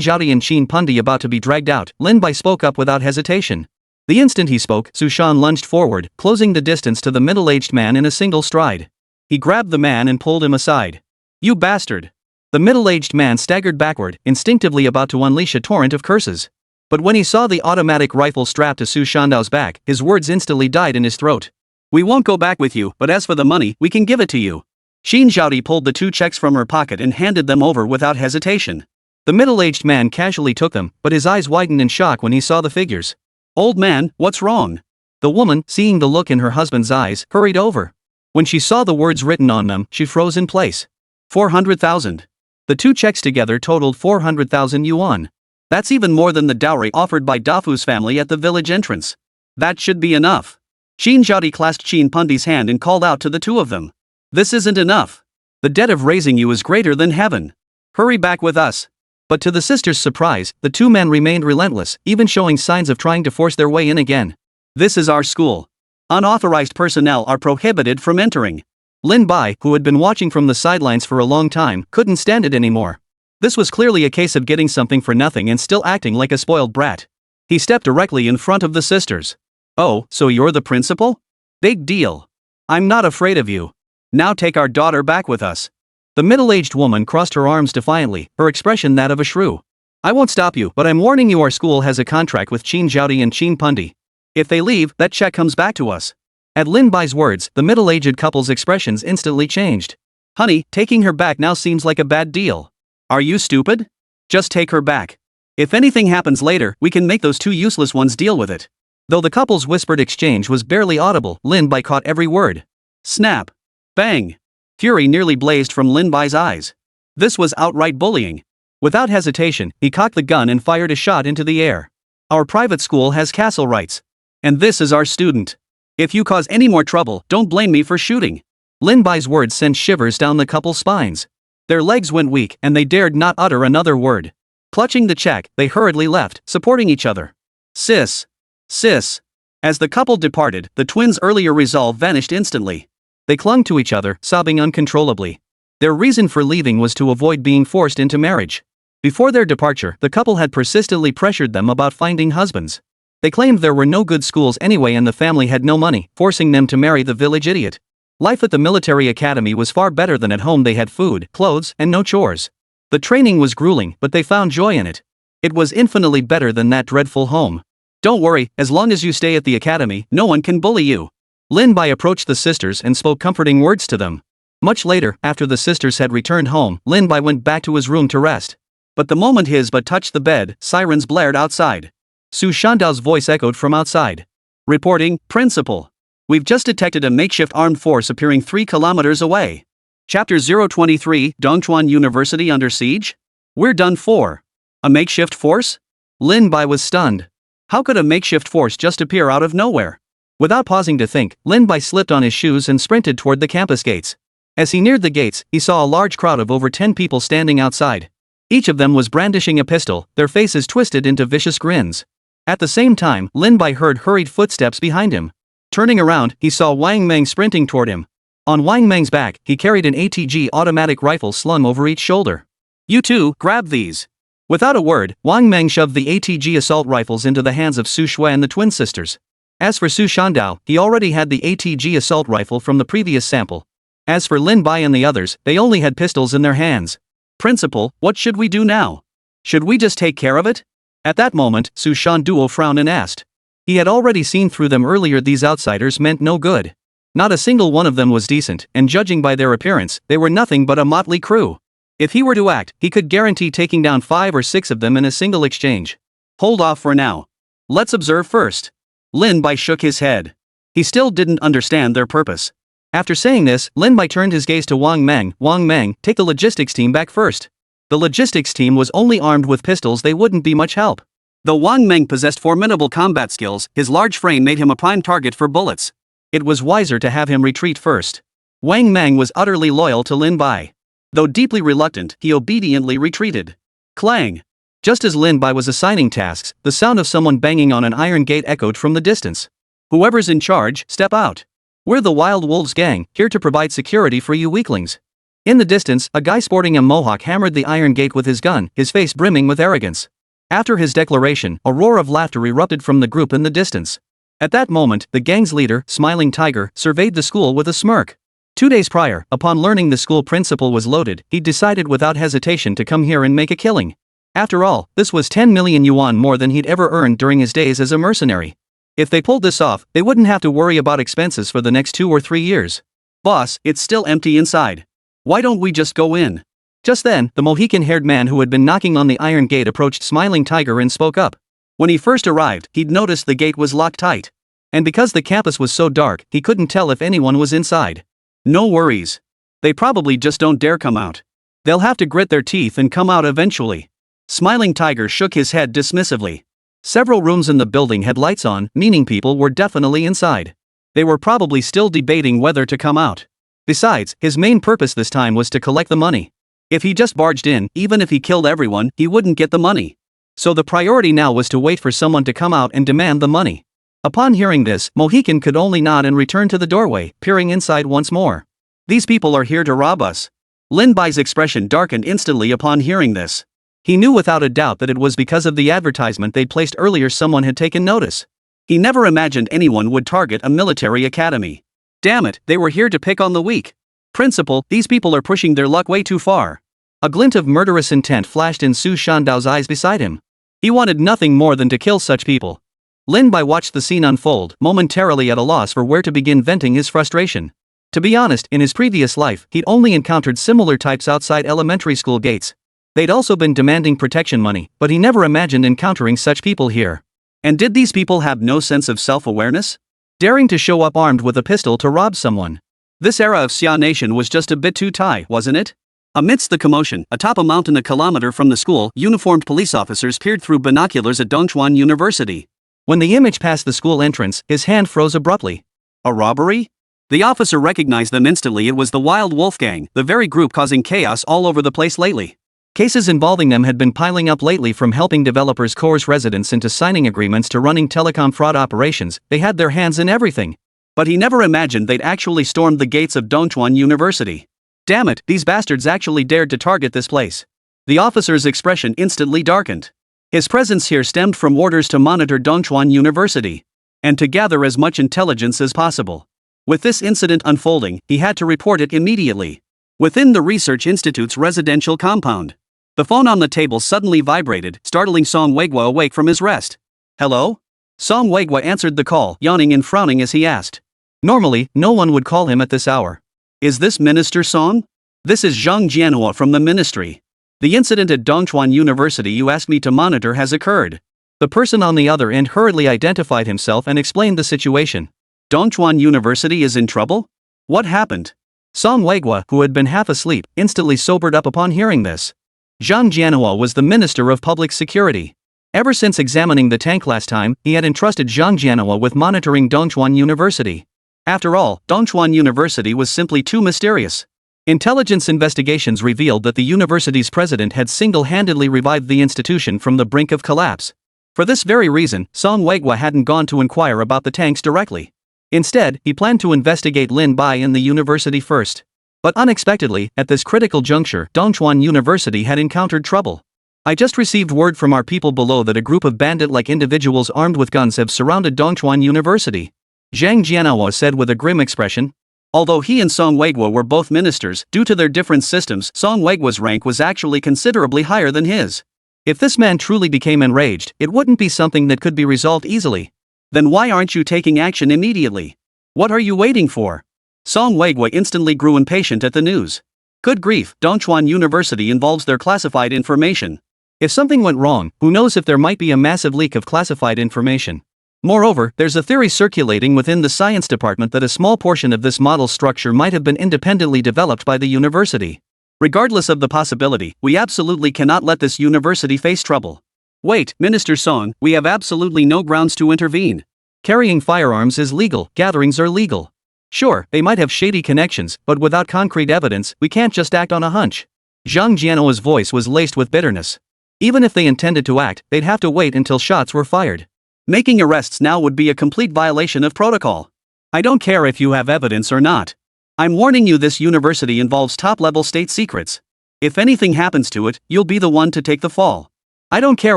Zhaodi and Qin Pundi about to be dragged out, Lin Bai spoke up without hesitation. The instant he spoke, Su Shan lunged forward, closing the distance to the middle-aged man in a single stride. He grabbed the man and pulled him aside. You bastard! The middle-aged man staggered backward, instinctively about to unleash a torrent of curses. But when he saw the automatic rifle strapped to Su Shandao's back, his words instantly died in his throat. We won't go back with you, but as for the money, we can give it to you. Qin Zhaodi pulled the 2 checks from her pocket and handed them over without hesitation. The middle-aged man casually took them, but his eyes widened in shock when he saw the figures. Old man, what's wrong? The woman, seeing the look in her husband's eyes, hurried over. When she saw the words written on them, she froze in place. 400,000. The 2 checks together totaled 400,000 yuan. That's even more than the dowry offered by Dafu's family at the village entrance. That should be enough. Qin Zhaodi clasped Qin Pundi's hand and called out to the 2 of them. This isn't enough. The debt of raising you is greater than heaven. Hurry back with us. But to the sisters' surprise, the 2 men remained relentless, even showing signs of trying to force their way in again. This is our school. Unauthorized personnel are prohibited from entering. Lin Bai, who had been watching from the sidelines for a long time, couldn't stand it anymore. This was clearly a case of getting something for nothing and still acting like a spoiled brat. He stepped directly in front of the sisters. Oh, so you're the principal? Big deal. I'm not afraid of you. Now take our daughter back with us. The middle-aged woman crossed her arms defiantly, her expression that of a shrew. I won't stop you, but I'm warning you, our school has a contract with Qin Zhaodi and Qin Pundi. If they leave, that check comes back to us. At Lin Bai's words, the middle-aged couple's expressions instantly changed. Honey, taking her back now seems like a bad deal. Are you stupid? Just take her back. If anything happens later, we can make those 2 useless ones deal with it. Though the couple's whispered exchange was barely audible, Lin Bai caught every word. Snap! Bang! Fury nearly blazed from Lin Bai's eyes. This was outright bullying. Without hesitation, he cocked the gun and fired a shot into the air. Our private school has castle rights. And this is our student. If you cause any more trouble, don't blame me for shooting. Lin Bai's words sent shivers down the couple's spines. Their legs went weak and they dared not utter another word. Clutching the check, they hurriedly left, supporting each other. Sis. Sis. As the couple departed, the twins' earlier resolve vanished instantly. They clung to each other, sobbing uncontrollably. Their reason for leaving was to avoid being forced into marriage. Before their departure, the couple had persistently pressured them about finding husbands. They claimed there were no good schools anyway and the family had no money, forcing them to marry the village idiot. Life at the military academy was far better than at home. They had food, clothes, and no chores. The training was grueling, but they found joy in it. It was infinitely better than that dreadful home. Don't worry, as long as you stay at the academy, no one can bully you. Lin Bai approached the sisters and spoke comforting words to them. Much later, after the sisters had returned home, Lin Bai went back to his room to rest. But the moment his butt touched the bed, sirens blared outside. Su Shandao's voice echoed from outside. Reporting, Principal. We've just detected a makeshift armed force appearing 3 kilometers away. Chapter 023, Dongchuan University under siege? We're done for. A makeshift force? Lin Bai was stunned. How could a makeshift force just appear out of nowhere? Without pausing to think, Lin Bai slipped on his shoes and sprinted toward the campus gates. As he neared the gates, he saw a large crowd of over 10 people standing outside. Each of them was brandishing a pistol, their faces twisted into vicious grins. At the same time, Lin Bai heard hurried footsteps behind him. Turning around, he saw Wang Meng sprinting toward him. On Wang Meng's back, he carried an ATG automatic rifle slung over each shoulder. You two, grab these. Without a word, Wang Meng shoved the ATG assault rifles into the hands of Su Shui and the twin sisters. As for Su Shandao, he already had the ATG assault rifle from the previous sample. As for Lin Bai and the others, they only had pistols in their hands. Principal, what should we do now? Should we just take care of it? At that moment, Su Shanduo frowned and asked. He had already seen through them earlier. These outsiders meant no good. Not a single one of them was decent, and judging by their appearance, they were nothing but a motley crew. If he were to act, he could guarantee taking down 5 or 6 of them in a single exchange. Hold off for now. Let's observe first. Lin Bai shook his head. He still didn't understand their purpose. After saying this, Lin Bai turned his gaze to Wang Meng. Wang Meng, take the logistics team back first. The logistics team was only armed with pistols. They wouldn't be much help. Though Wang Meng possessed formidable combat skills, his large frame made him a prime target for bullets. It was wiser to have him retreat first. Wang Meng was utterly loyal to Lin Bai. Though deeply reluctant, he obediently retreated. Clang! Just as Lin Bai was assigning tasks, the sound of someone banging on an iron gate echoed from the distance. Whoever's in charge, step out. We're the Wild Wolves gang, here to provide security for you weaklings. In the distance, a guy sporting a mohawk hammered the iron gate with his gun, his face brimming with arrogance. After his declaration, a roar of laughter erupted from the group in the distance. At that moment, the gang's leader, Smiling Tiger, surveyed the school with a smirk. 2 days prior, upon learning the school principal was loaded, he decided without hesitation to come here and make a killing. After all, this was 10 million yuan more than he'd ever earned during his days as a mercenary. If they pulled this off, they wouldn't have to worry about expenses for the next 2 or 3 years. Boss, it's still empty inside. Why don't we just go in? Just then, the Mohican-haired man who had been knocking on the iron gate approached Smiling Tiger and spoke up. When he first arrived, he'd noticed the gate was locked tight. And because the campus was so dark, he couldn't tell if anyone was inside. No worries. They probably just don't dare come out. They'll have to grit their teeth and come out eventually. Smiling Tiger shook his head dismissively. Several rooms in the building had lights on, meaning people were definitely inside. They were probably still debating whether to come out. Besides, his main purpose this time was to collect the money. If he just barged in, even if he killed everyone, he wouldn't get the money. So the priority now was to wait for someone to come out and demand the money. Upon hearing this, Mohican could only nod and return to the doorway, peering inside once more. These people are here to rob us. Lin Bai's expression darkened instantly upon hearing this. He knew without a doubt that it was because of the advertisement they'd placed earlier someone had taken notice. He never imagined anyone would target a military academy. Damn it, they were here to pick on the weak. Principal, these people are pushing their luck way too far. A glint of murderous intent flashed in Su Shandao's eyes beside him. He wanted nothing more than to kill such people. Lin Bai watched the scene unfold, momentarily at a loss for where to begin venting his frustration. To be honest, in his previous life, he'd only encountered similar types outside elementary school gates. They'd also been demanding protection money, but he never imagined encountering such people here. And did these people have no sense of self-awareness? Daring to show up armed with a pistol to rob someone. This era of Xia Nation was just a bit too tight, wasn't it? Amidst the commotion, atop a mountain a kilometer from the school, uniformed police officers peered through binoculars at Dongchuan University. When the image passed the school entrance, his hand froze abruptly. A robbery? The officer recognized them instantly. It was the Wild Wolf Gang, the very group causing chaos all over the place lately. Cases involving them had been piling up lately, from helping developers coerce residents into signing agreements to running telecom fraud operations. They had their hands in everything. But he never imagined they'd actually stormed the gates of Dongchuan University. Damn it, these bastards actually dared to target this place. The officer's expression instantly darkened. His presence here stemmed from orders to monitor Dongchuan University, and to gather as much intelligence as possible. With this incident unfolding, he had to report it immediately. Within the Research Institute's residential compound, the phone on the table suddenly vibrated, startling Song Weigua awake from his rest. Hello? Song Weigua answered the call, yawning and frowning as he asked. Normally, no one would call him at this hour. Is this Minister Song? This is Zhang Jianhua from the ministry. The incident at Dongchuan University you asked me to monitor has occurred. The person on the other end hurriedly identified himself and explained the situation. Dongchuan University is in trouble? What happened? Song Weigua, who had been half asleep, instantly sobered up upon hearing this. Zhang Jianhua was the Minister of Public Security. Ever since examining the tank last time, he had entrusted Zhang Jianhua with monitoring Dongchuan University. After all, Dongchuan University was simply too mysterious. Intelligence investigations revealed that the university's president had single-handedly revived the institution from the brink of collapse. For this very reason, Song Weigua hadn't gone to inquire about the tanks directly. Instead, he planned to investigate Lin Bai in the university first. But unexpectedly, at this critical juncture, Dongchuan University had encountered trouble. I just received word from our people below that a group of bandit-like individuals armed with guns have surrounded Dongchuan University. Zhang Jianhua said with a grim expression. Although he and Song Weigua were both ministers, due to their different systems, Song Weigua's rank was actually considerably higher than his. If this man truly became enraged, it wouldn't be something that could be resolved easily. Then why aren't you taking action immediately? What are you waiting for? Song Weigua instantly grew impatient at the news. Good grief, Dongchuan University involves their classified information. If something went wrong, who knows if there might be a massive leak of classified information. Moreover, there's a theory circulating within the science department that a small portion of this model structure might have been independently developed by the university. Regardless of the possibility, we absolutely cannot let this university face trouble. Wait, Minister Song, we have absolutely no grounds to intervene. Carrying firearms is legal, gatherings are legal. Sure, they might have shady connections, but without concrete evidence, we can't just act on a hunch. Zhang Jianhua's voice was laced with bitterness. Even if they intended to act, they'd have to wait until shots were fired. Making arrests now would be a complete violation of protocol. I don't care if you have evidence or not. I'm warning you, this university involves top-level state secrets. If anything happens to it, you'll be the one to take the fall. I don't care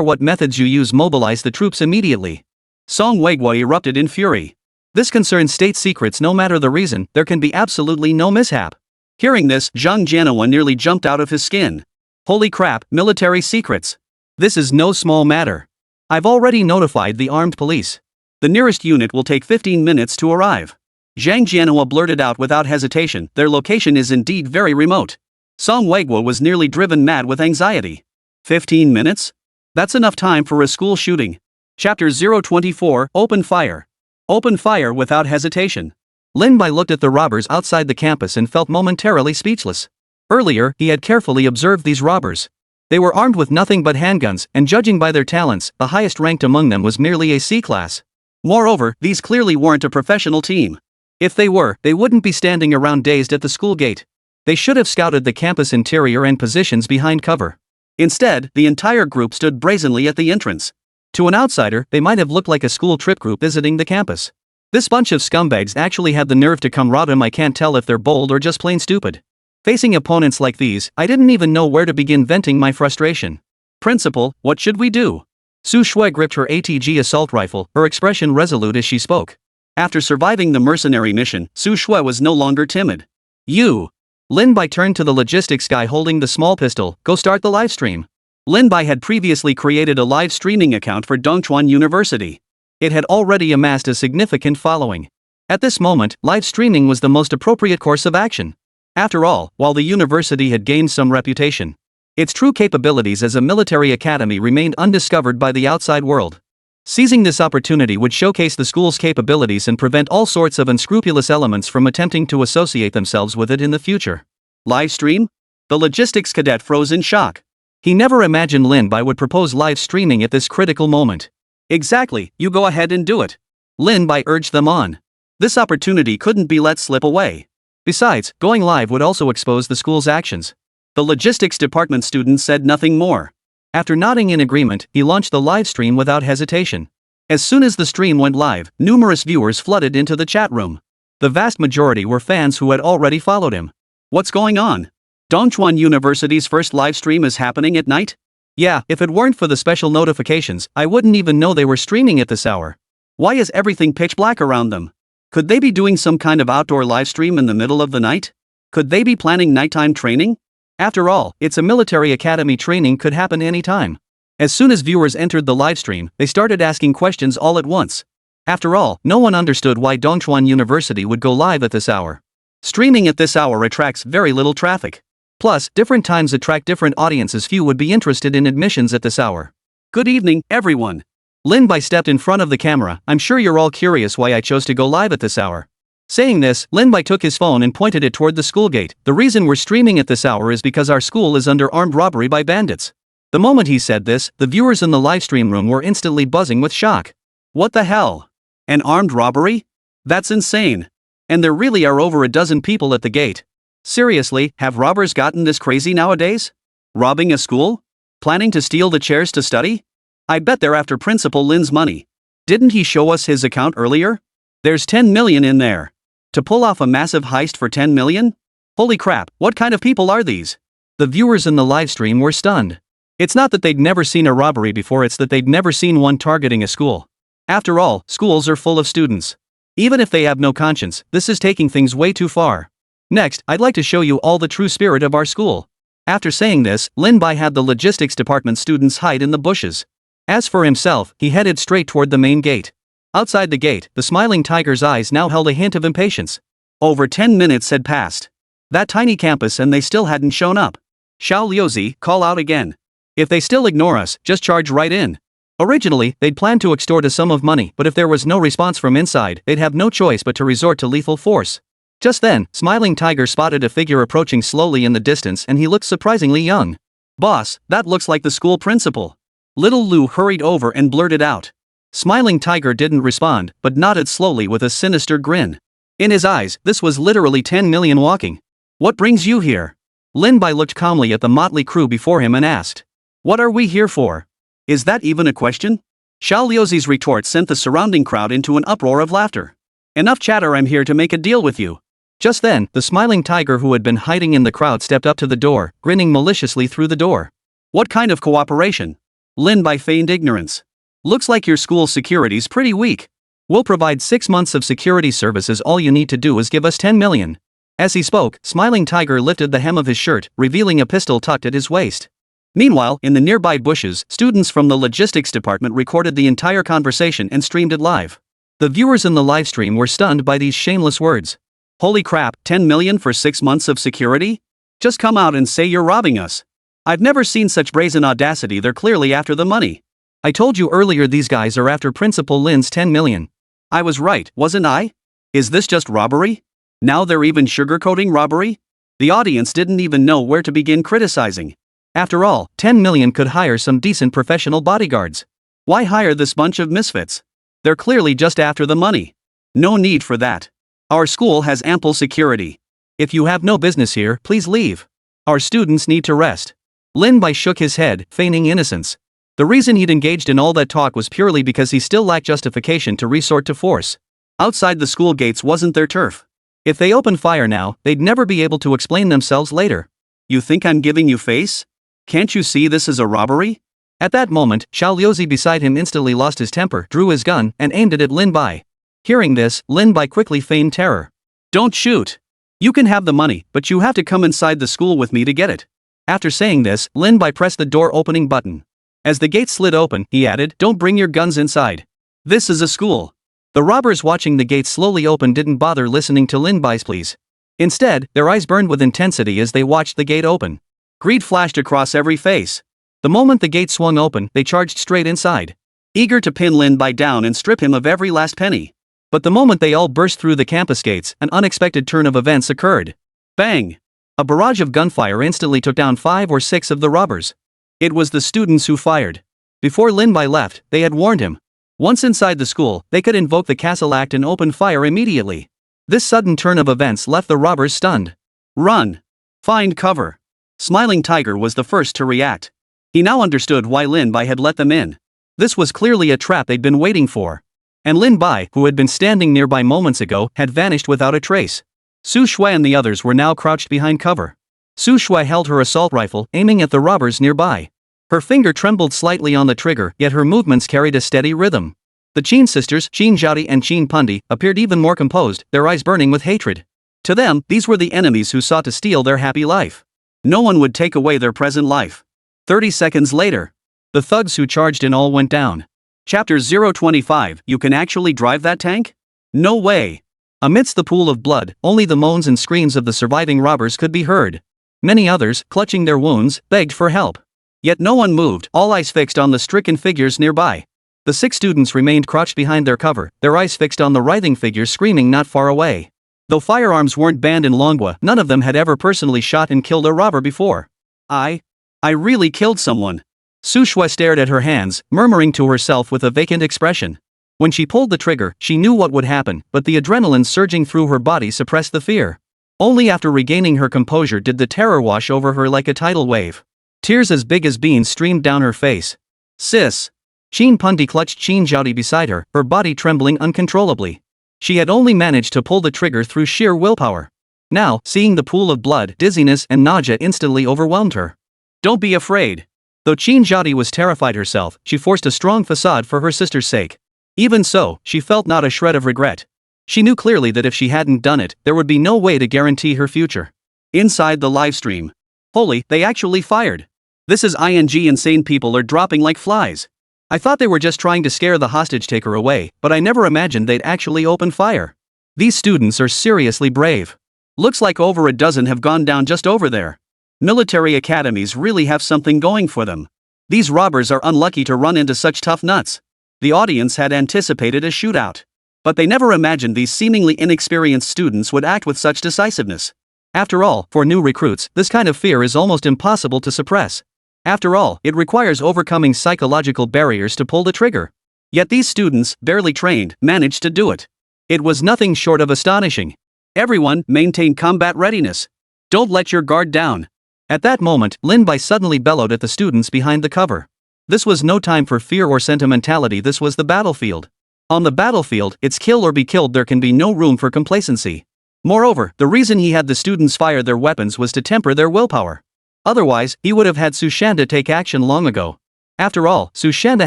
what methods you use, mobilize the troops immediately. Song Weiguo erupted in fury. This concerns state secrets. No matter the reason, there can be absolutely no mishap. Hearing this, Zhang Jianhua nearly jumped out of his skin. Holy crap, military secrets. This is no small matter. I've already notified the armed police. The nearest unit will take 15 minutes to arrive. Zhang Jianhua blurted out without hesitation, their location is indeed very remote. Song Weiguo was nearly driven mad with anxiety. 15 minutes? That's enough time for a school shooting. Chapter 024, Open Fire. Open fire without hesitation. Lin Bai looked at the robbers outside the campus and felt momentarily speechless. Earlier, he had carefully observed these robbers. They were armed with nothing but handguns, and judging by their talents, the highest ranked among them was merely a C-class. Moreover, these clearly weren't a professional team. If they were, they wouldn't be standing around dazed at the school gate. They should have scouted the campus interior and positions behind cover. Instead, the entire group stood brazenly at the entrance. To an outsider, they might have looked like a school trip group visiting the campus. This bunch of scumbags actually had the nerve to come rob him. I can't tell if they're bold or just plain stupid. Facing opponents like these, I didn't even know where to begin venting my frustration. Principal, what should we do? Su Shui gripped her ATG assault rifle, her expression resolute as she spoke. After surviving the mercenary mission, Su Shui was no longer timid. You. Lin Bai turned to the logistics guy holding the small pistol. Go start the live stream. Lin Bai had previously created a live streaming account for Dongchuan University. It had already amassed a significant following. At this moment, live streaming was the most appropriate course of action. After all, while the university had gained some reputation, its true capabilities as a military academy remained undiscovered by the outside world. Seizing this opportunity would showcase the school's capabilities and prevent all sorts of unscrupulous elements from attempting to associate themselves with it in the future. Live stream? The logistics cadet froze in shock. He never imagined Lin Bai would propose live streaming at this critical moment. Exactly, you go ahead and do it. Lin Bai urged them on. This opportunity couldn't be let slip away. Besides, going live would also expose the school's actions. The logistics department student said nothing more. After nodding in agreement, he launched the live stream without hesitation. As soon as the stream went live, numerous viewers flooded into the chat room. The vast majority were fans who had already followed him. What's going on? Dongchuan University's first live stream is happening at night? Yeah, if it weren't for the special notifications, I wouldn't even know they were streaming at this hour. Why is everything pitch black around them? Could they be doing some kind of outdoor live stream in the middle of the night? Could they be planning nighttime training? After all, it's a military academy, training could happen anytime. As soon as viewers entered the livestream, they started asking questions all at once. After all, no one understood why Dongchuan University would go live at this hour. Streaming at this hour attracts very little traffic. Plus, different times attract different audiences. Few would be interested in admissions at this hour. Good evening, everyone. Lin Bai stepped in front of the camera. I'm sure you're all curious why I chose to go live at this hour. Saying this, Lin Bai took his phone and pointed it toward the school gate. The reason we're streaming at this hour is because our school is under armed robbery by bandits. The moment he said this, the viewers in the livestream room were instantly buzzing with shock. What the hell? An armed robbery? That's insane. And there really are over a dozen people at the gate. Seriously, have robbers gotten this crazy nowadays? Robbing a school? Planning to steal the chairs to study? I bet they're after Principal Lin's money. Didn't he show us his account earlier? There's 10 million in there. To pull off a massive heist for 10 million? Holy crap, what kind of people are these? The viewers in the livestream were stunned. It's not that they'd never seen a robbery before, it's that they'd never seen one targeting a school. After all, schools are full of students. Even if they have no conscience, this is taking things way too far. Next, I'd like to show you all the true spirit of our school. After saying this, Lin Bai had the logistics department students hide in the bushes. As for himself, he headed straight toward the main gate. Outside the gate, the smiling tiger's eyes now held a hint of impatience. Over 10 minutes had passed. That tiny campus and they still hadn't shown up. Xiao Liuzi, call out again. If they still ignore us, just charge right in. Originally, they'd planned to extort a sum of money, but if there was no response from inside, they'd have no choice but to resort to lethal force. Just then, Smiling Tiger spotted a figure approaching slowly in the distance and he looked surprisingly young. Boss, that looks like the school principal. Little Lu hurried over and blurted out. Smiling Tiger didn't respond, but nodded slowly with a sinister grin. In his eyes, this was literally 10 million walking. What brings you here? Lin Bai looked calmly at the motley crew before him and asked. What are we here for? Is that even a question? Xiao Liuzi's retort sent the surrounding crowd into an uproar of laughter. Enough chatter, I'm here to make a deal with you. Just then, the smiling tiger who had been hiding in the crowd stepped up to the door, grinning maliciously through the door. What kind of cooperation? Lin Bai feigned ignorance. Looks like your school's security's pretty weak. We'll provide 6 months of security services. All you need to do is give us 10 million. As he spoke, Smiling Tiger lifted the hem of his shirt, revealing a pistol tucked at his waist. Meanwhile, in the nearby bushes, students from the logistics department recorded the entire conversation and streamed it live. The viewers in the livestream were stunned by these shameless words. Holy crap, 10 million for 6 months of security? Just come out and say you're robbing us. I've never seen such brazen audacity. They're clearly after the money. I told you earlier these guys are after Principal Lin's 10 million. I was right, wasn't I? Is this just robbery? Now they're even sugarcoating robbery? The audience didn't even know where to begin criticizing. After all, 10 million could hire some decent professional bodyguards. Why hire this bunch of misfits? They're clearly just after the money. No need for that. Our school has ample security. If you have no business here, please leave. Our students need to rest. Lin Bai shook his head, feigning innocence. The reason he'd engaged in all that talk was purely because he still lacked justification to resort to force. Outside the school gates wasn't their turf. If they opened fire now, they'd never be able to explain themselves later. You think I'm giving you face? Can't you see this is a robbery? At that moment, Xiao Liuzi beside him instantly lost his temper, drew his gun, and aimed it at Lin Bai. Hearing this, Lin Bai quickly feigned terror. Don't shoot. You can have the money, but you have to come inside the school with me to get it. After saying this, Lin Bai pressed the door opening button. As the gate slid open, he added, Don't bring your guns inside. This is a school. The robbers watching the gate slowly open didn't bother listening to Lin Bai's pleas. Instead, their eyes burned with intensity as they watched the gate open. Greed flashed across every face. The moment the gate swung open, they charged straight inside, eager to pin Lin Bai down and strip him of every last penny. But the moment they all burst through the campus gates, an unexpected turn of events occurred. Bang! A barrage of gunfire instantly took down 5 or 6 of the robbers. It was the students who fired. Before Lin Bai left, they had warned him. Once inside the school, they could invoke the Castle Act and open fire immediately. This sudden turn of events left the robbers stunned. Run! Find cover! Smiling Tiger was the first to react. He now understood why Lin Bai had let them in. This was clearly a trap they'd been waiting for. And Lin Bai, who had been standing nearby moments ago, had vanished without a trace. Su Shui and the others were now crouched behind cover. Su Shui held her assault rifle, aiming at the robbers nearby. Her finger trembled slightly on the trigger, yet her movements carried a steady rhythm. The Qin sisters, Qin Zhaodi and Qin Pundi, appeared even more composed, their eyes burning with hatred. To them, these were the enemies who sought to steal their happy life. No one would take away their present life. 30 seconds later, the thugs who charged in all went down. Chapter 025, You can actually drive that tank? No way! Amidst the pool of blood, only the moans and screams of the surviving robbers could be heard. Many others, clutching their wounds, begged for help. Yet no one moved, all eyes fixed on the stricken figures nearby. The 6 students remained crouched behind their cover, their eyes fixed on the writhing figures screaming not far away. Though firearms weren't banned in Longwa, none of them had ever personally shot and killed a robber before. I really killed someone. Su Shui stared at her hands, murmuring to herself with a vacant expression. When she pulled the trigger, she knew what would happen, but the adrenaline surging through her body suppressed the fear. Only after regaining her composure did the terror wash over her like a tidal wave. Tears as big as beans streamed down her face. Sis! Qin Pundi clutched Qin Zhaodi beside her, her body trembling uncontrollably. She had only managed to pull the trigger through sheer willpower. Now, seeing the pool of blood, dizziness and nausea instantly overwhelmed her. Don't be afraid. Though Qin Zhaodi was terrified herself, she forced a strong facade for her sister's sake. Even so, she felt not a shred of regret. She knew clearly that if she hadn't done it, there would be no way to guarantee her future. Inside the livestream. Holy, they actually fired. This is insane, people are dropping like flies. I thought they were just trying to scare the hostage taker away, but I never imagined they'd actually open fire. These students are seriously brave. Looks like over a dozen have gone down just over there. Military academies really have something going for them. These robbers are unlucky to run into such tough nuts. The audience had anticipated a shootout. But they never imagined these seemingly inexperienced students would act with such decisiveness. After all, for new recruits, this kind of fear is almost impossible to suppress. After all, it requires overcoming psychological barriers to pull the trigger. Yet these students, barely trained, managed to do it. It was nothing short of astonishing. Everyone, maintain combat readiness. Don't let your guard down. At that moment, Lin Bai suddenly bellowed at the students behind the cover. This was no time for fear or sentimentality, this was the battlefield. On the battlefield, it's kill or be killed, there can be no room for complacency. Moreover, the reason he had the students fire their weapons was to temper their willpower. Otherwise, he would have had Sushanda take action long ago. After all, Sushanda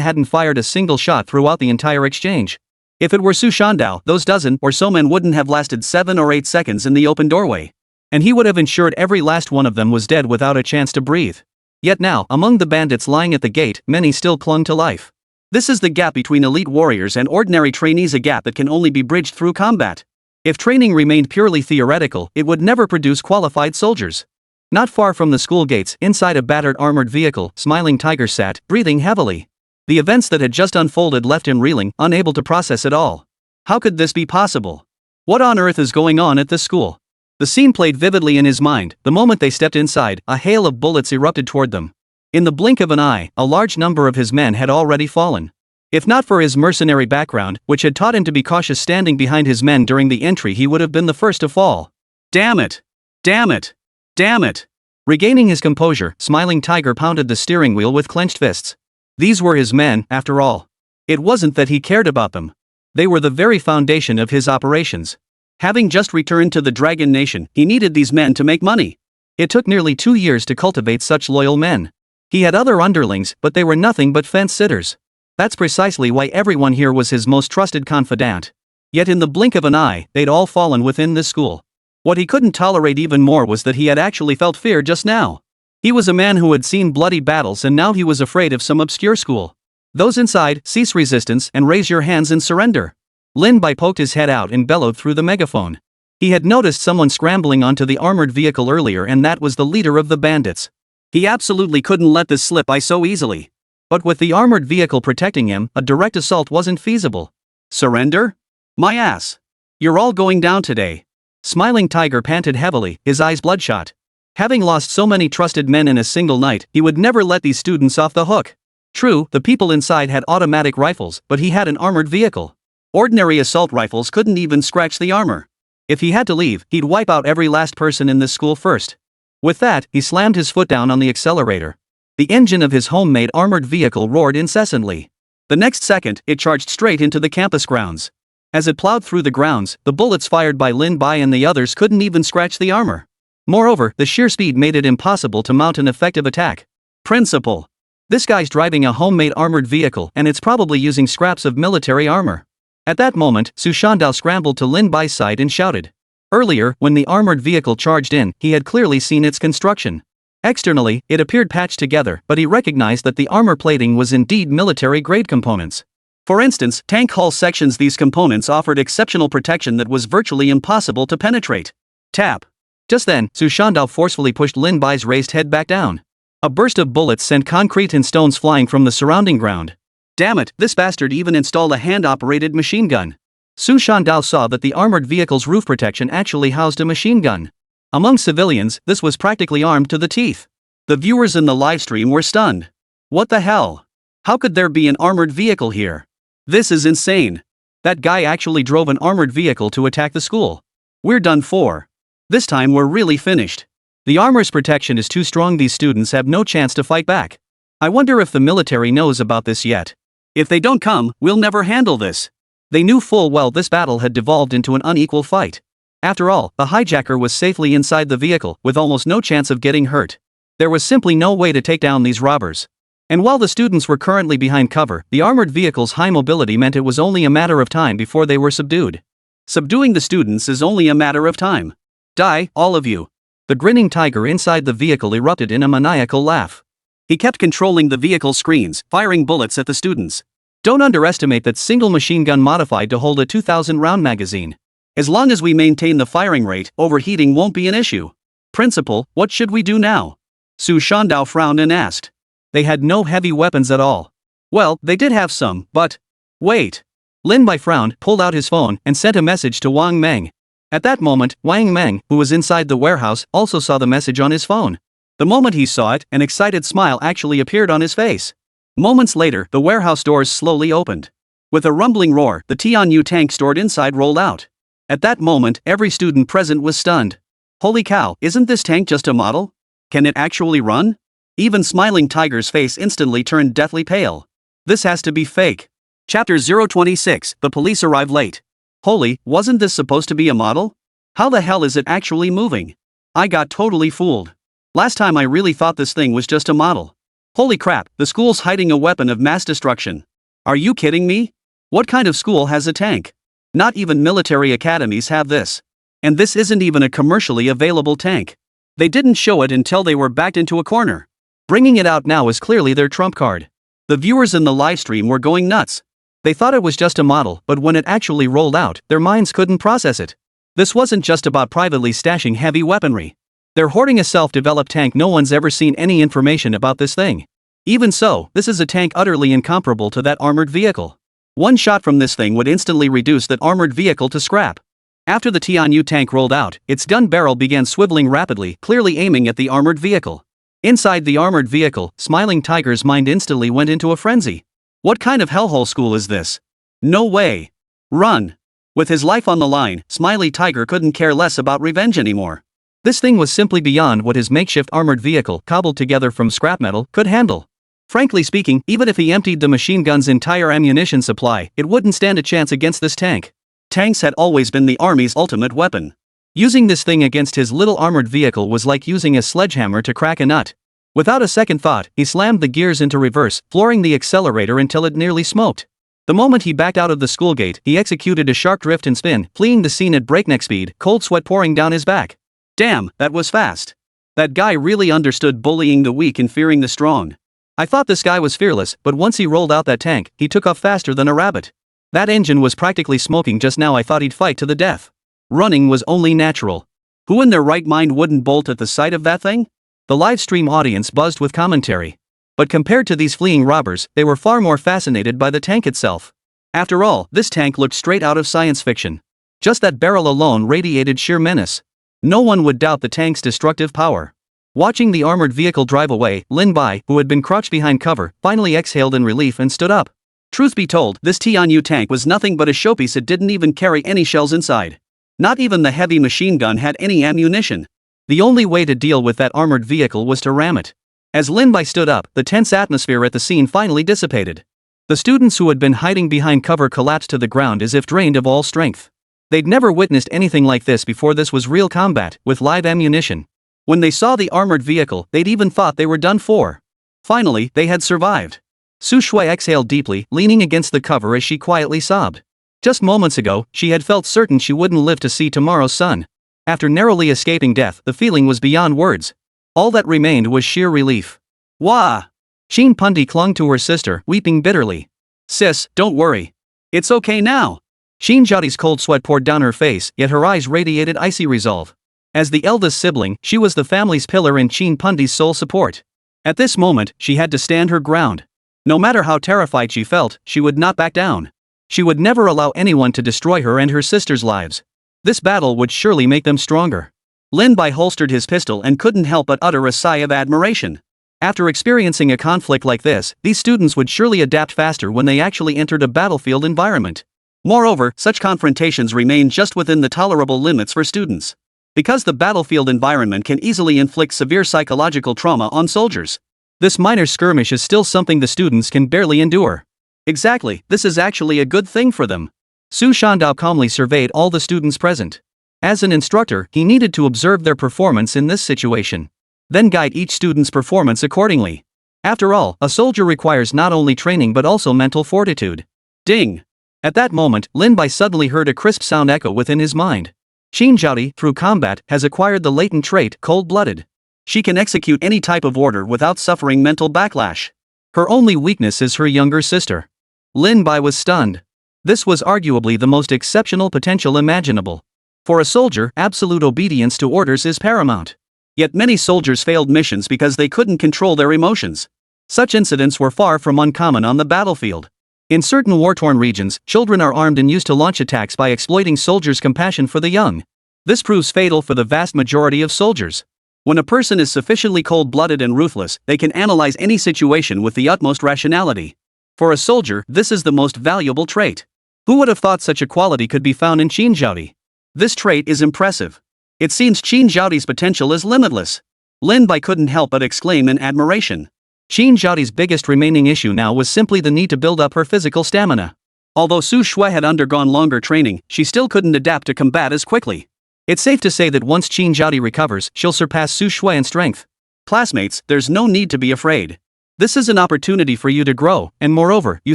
hadn't fired a single shot throughout the entire exchange. If it were Sushanda, those dozen or so men wouldn't have lasted 7 or 8 seconds in the open doorway. And he would have ensured every last one of them was dead without a chance to breathe. Yet now, among the bandits lying at the gate, many still clung to life. This is the gap between elite warriors and ordinary trainees, a gap that can only be bridged through combat. If training remained purely theoretical, it would never produce qualified soldiers. Not far from the school gates, inside a battered armored vehicle, Smiling Tiger sat, breathing heavily. The events that had just unfolded left him reeling, unable to process it all. How could this be possible? What on earth is going on at this school? The scene played vividly in his mind. The moment they stepped inside, a hail of bullets erupted toward them. In the blink of an eye, a large number of his men had already fallen. If not for his mercenary background, which had taught him to be cautious standing behind his men during the entry, he would have been the first to fall. Damn it! Damn it! Damn it! Regaining his composure, Smiling Tiger pounded the steering wheel with clenched fists. These were his men, after all. It wasn't that he cared about them. They were the very foundation of his operations. Having just returned to the Dragon Nation, he needed these men to make money. It took nearly 2 years to cultivate such loyal men. He had other underlings, but they were nothing but fence-sitters. That's precisely why everyone here was his most trusted confidant. Yet in the blink of an eye, they'd all fallen within this school. What he couldn't tolerate even more was that he had actually felt fear just now. He was a man who had seen bloody battles, and now he was afraid of some obscure school. Those inside, cease resistance and raise your hands in surrender. Lin Bai poked his head out and bellowed through the megaphone. He had noticed someone scrambling onto the armored vehicle earlier, and that was the leader of the bandits. He absolutely couldn't let this slip by so easily. But with the armored vehicle protecting him, a direct assault wasn't feasible. Surrender? My ass. You're all going down today. Smiling Tiger panted heavily, his eyes bloodshot. Having lost so many trusted men in a single night, he would never let these students off the hook. True, the people inside had automatic rifles, but he had an armored vehicle. Ordinary assault rifles couldn't even scratch the armor. If he had to leave, he'd wipe out every last person in this school first. With that, he slammed his foot down on the accelerator. The engine of his homemade armored vehicle roared incessantly. The next second, it charged straight into the campus grounds. As it plowed through the grounds, the bullets fired by Lin Bai and the others couldn't even scratch the armor. Moreover, the sheer speed made it impossible to mount an effective attack. Principle. This guy's driving a homemade armored vehicle, and it's probably using scraps of military armor. At that moment, Sushanda scrambled to Lin Bai's side and shouted. Earlier, when the armored vehicle charged in, he had clearly seen its construction. Externally, it appeared patched together, but he recognized that the armor plating was indeed military-grade components. For instance, tank hull sections, these components offered exceptional protection that was virtually impossible to penetrate. Tap. Just then, Sushanda forcefully pushed Lin Bai's raised head back down. A burst of bullets sent concrete and stones flying from the surrounding ground. Damn it, this bastard even installed a hand-operated machine gun. Sushanda saw that the armored vehicle's roof protection actually housed a machine gun. Among civilians, this was practically armed to the teeth. The viewers in the livestream were stunned. What the hell? How could there be an armored vehicle here? This is insane. That guy actually drove an armored vehicle to attack the school. We're done for. This time we're really finished. The armor's protection is too strong, these students have no chance to fight back. I wonder if the military knows about this yet. If they don't come, we'll never handle this. They knew full well this battle had devolved into an unequal fight. After all, the hijacker was safely inside the vehicle, with almost no chance of getting hurt. There was simply no way to take down these robbers. And while the students were currently behind cover, the armored vehicle's high mobility meant it was only a matter of time before they were subdued. Subduing the students is only a matter of time. Die, all of you. The grinning tiger inside the vehicle erupted in a maniacal laugh. He kept controlling the vehicle screens, firing bullets at the students. Don't underestimate that single machine gun modified to hold a 2,000-round magazine. As long as we maintain the firing rate, overheating won't be an issue. Principal, what should we do now? Sushanda frowned and asked. They had no heavy weapons at all. Well, they did have some, but... Wait. Lin Bai frowned, pulled out his phone, and sent a message to Wang Meng. At that moment, Wang Meng, who was inside the warehouse, also saw the message on his phone. The moment he saw it, an excited smile actually appeared on his face. Moments later, the warehouse doors slowly opened. With a rumbling roar, the Tianyu tank stored inside rolled out. At that moment, every student present was stunned. Holy cow, isn't this tank just a model? Can it actually run? Even Smiling Tiger's face instantly turned deathly pale. This has to be fake. Chapter 026, The police arrive late. Holy, wasn't this supposed to be a model? How the hell is it actually moving? I got totally fooled. Last time I really thought this thing was just a model. Holy crap, the school's hiding a weapon of mass destruction. Are you kidding me? What kind of school has a tank? Not even military academies have this. And this isn't even a commercially available tank. They didn't show it until they were backed into a corner. Bringing it out now is clearly their trump card. The viewers in the livestream were going nuts. They thought it was just a model, but when it actually rolled out, their minds couldn't process it. This wasn't just about privately stashing heavy weaponry. They're hoarding a self-developed tank. No one's ever seen any information about this thing. Even so, this is a tank utterly incomparable to that armored vehicle. One shot from this thing would instantly reduce that armored vehicle to scrap. After the Tianyu tank rolled out, its gun barrel began swiveling rapidly, clearly aiming at the armored vehicle. Inside the armored vehicle, Smiling Tiger's mind instantly went into a frenzy. What kind of hellhole school is this? No way. Run. With his life on the line, Smiley Tiger couldn't care less about revenge anymore. This thing was simply beyond what his makeshift armored vehicle, cobbled together from scrap metal, could handle. Frankly speaking, even if he emptied the machine gun's entire ammunition supply, it wouldn't stand a chance against this tank. Tanks had always been the army's ultimate weapon. Using this thing against his little armored vehicle was like using a sledgehammer to crack a nut. Without a second thought, he slammed the gears into reverse, flooring the accelerator until it nearly smoked. The moment he backed out of the school gate, he executed a sharp drift and spin, fleeing the scene at breakneck speed, cold sweat pouring down his back. Damn, that was fast. That guy really understood bullying the weak and fearing the strong. I thought this guy was fearless, but once he rolled out that tank, he took off faster than a rabbit. That engine was practically smoking just now. I thought he'd fight to the death. Running was only natural. Who in their right mind wouldn't bolt at the sight of that thing? The live stream audience buzzed with commentary. But compared to these fleeing robbers, they were far more fascinated by the tank itself. After all, this tank looked straight out of science fiction. Just that barrel alone radiated sheer menace. No one would doubt the tank's destructive power. Watching the armored vehicle drive away, Lin Bai, who had been crouched behind cover, finally exhaled in relief and stood up. Truth be told, this Tianyu tank was nothing but a showpiece. It didn't even carry any shells inside. Not even the heavy machine gun had any ammunition. The only way to deal with that armored vehicle was to ram it. As Lin Bai stood up, the tense atmosphere at the scene finally dissipated. The students who had been hiding behind cover collapsed to the ground as if drained of all strength. They'd never witnessed anything like this before. This was real combat, with live ammunition. When they saw the armored vehicle, they'd even thought they were done for. Finally, they had survived. Su Shui exhaled deeply, leaning against the cover as she quietly sobbed. Just moments ago, she had felt certain she wouldn't live to see tomorrow's sun. After narrowly escaping death, the feeling was beyond words. All that remained was sheer relief. Wah! Shin Pundi clung to her sister, weeping bitterly. Sis, don't worry. It's okay now. Shin Jiaoti's cold sweat poured down her face, yet her eyes radiated icy resolve. As the eldest sibling, she was the family's pillar and Shin Pundi's sole support. At this moment, she had to stand her ground. No matter how terrified she felt, she would not back down. She would never allow anyone to destroy her and her sister's lives. This battle would surely make them stronger. Lin Bai holstered his pistol and couldn't help but utter a sigh of admiration. After experiencing a conflict like this, these students would surely adapt faster when they actually entered a battlefield environment. Moreover, such confrontations remain just within the tolerable limits for students. Because the battlefield environment can easily inflict severe psychological trauma on soldiers. This minor skirmish is still something the students can barely endure. Exactly, this is actually a good thing for them. Su Shandao calmly surveyed all the students present. As an instructor, he needed to observe their performance in this situation. Then guide each student's performance accordingly. After all, a soldier requires not only training but also mental fortitude. Ding! At that moment, Lin Bai suddenly heard a crisp sound echo within his mind. Shin Jiaoti, through combat, has acquired the latent trait, cold-blooded. She can execute any type of order without suffering mental backlash. Her only weakness is her younger sister. Lin Bai was stunned. This was arguably the most exceptional potential imaginable. For a soldier, absolute obedience to orders is paramount. Yet many soldiers failed missions because they couldn't control their emotions. Such incidents were far from uncommon on the battlefield. In certain war-torn regions, children are armed and used to launch attacks by exploiting soldiers' compassion for the young. This proves fatal for the vast majority of soldiers. When a person is sufficiently cold-blooded and ruthless, they can analyze any situation with the utmost rationality. For a soldier, this is the most valuable trait. Who would have thought such a quality could be found in Qin Zhaodi? This trait is impressive. It seems Qin Zhaodi's potential is limitless. Lin Bai couldn't help but exclaim in admiration. Qin Zhaodi's biggest remaining issue now was simply the need to build up her physical stamina. Although Su Shui had undergone longer training, she still couldn't adapt to combat as quickly. It's safe to say that once Qin Zhaodi recovers, she'll surpass Su Shui in strength. Classmates, there's no need to be afraid. This is an opportunity for you to grow, and moreover, you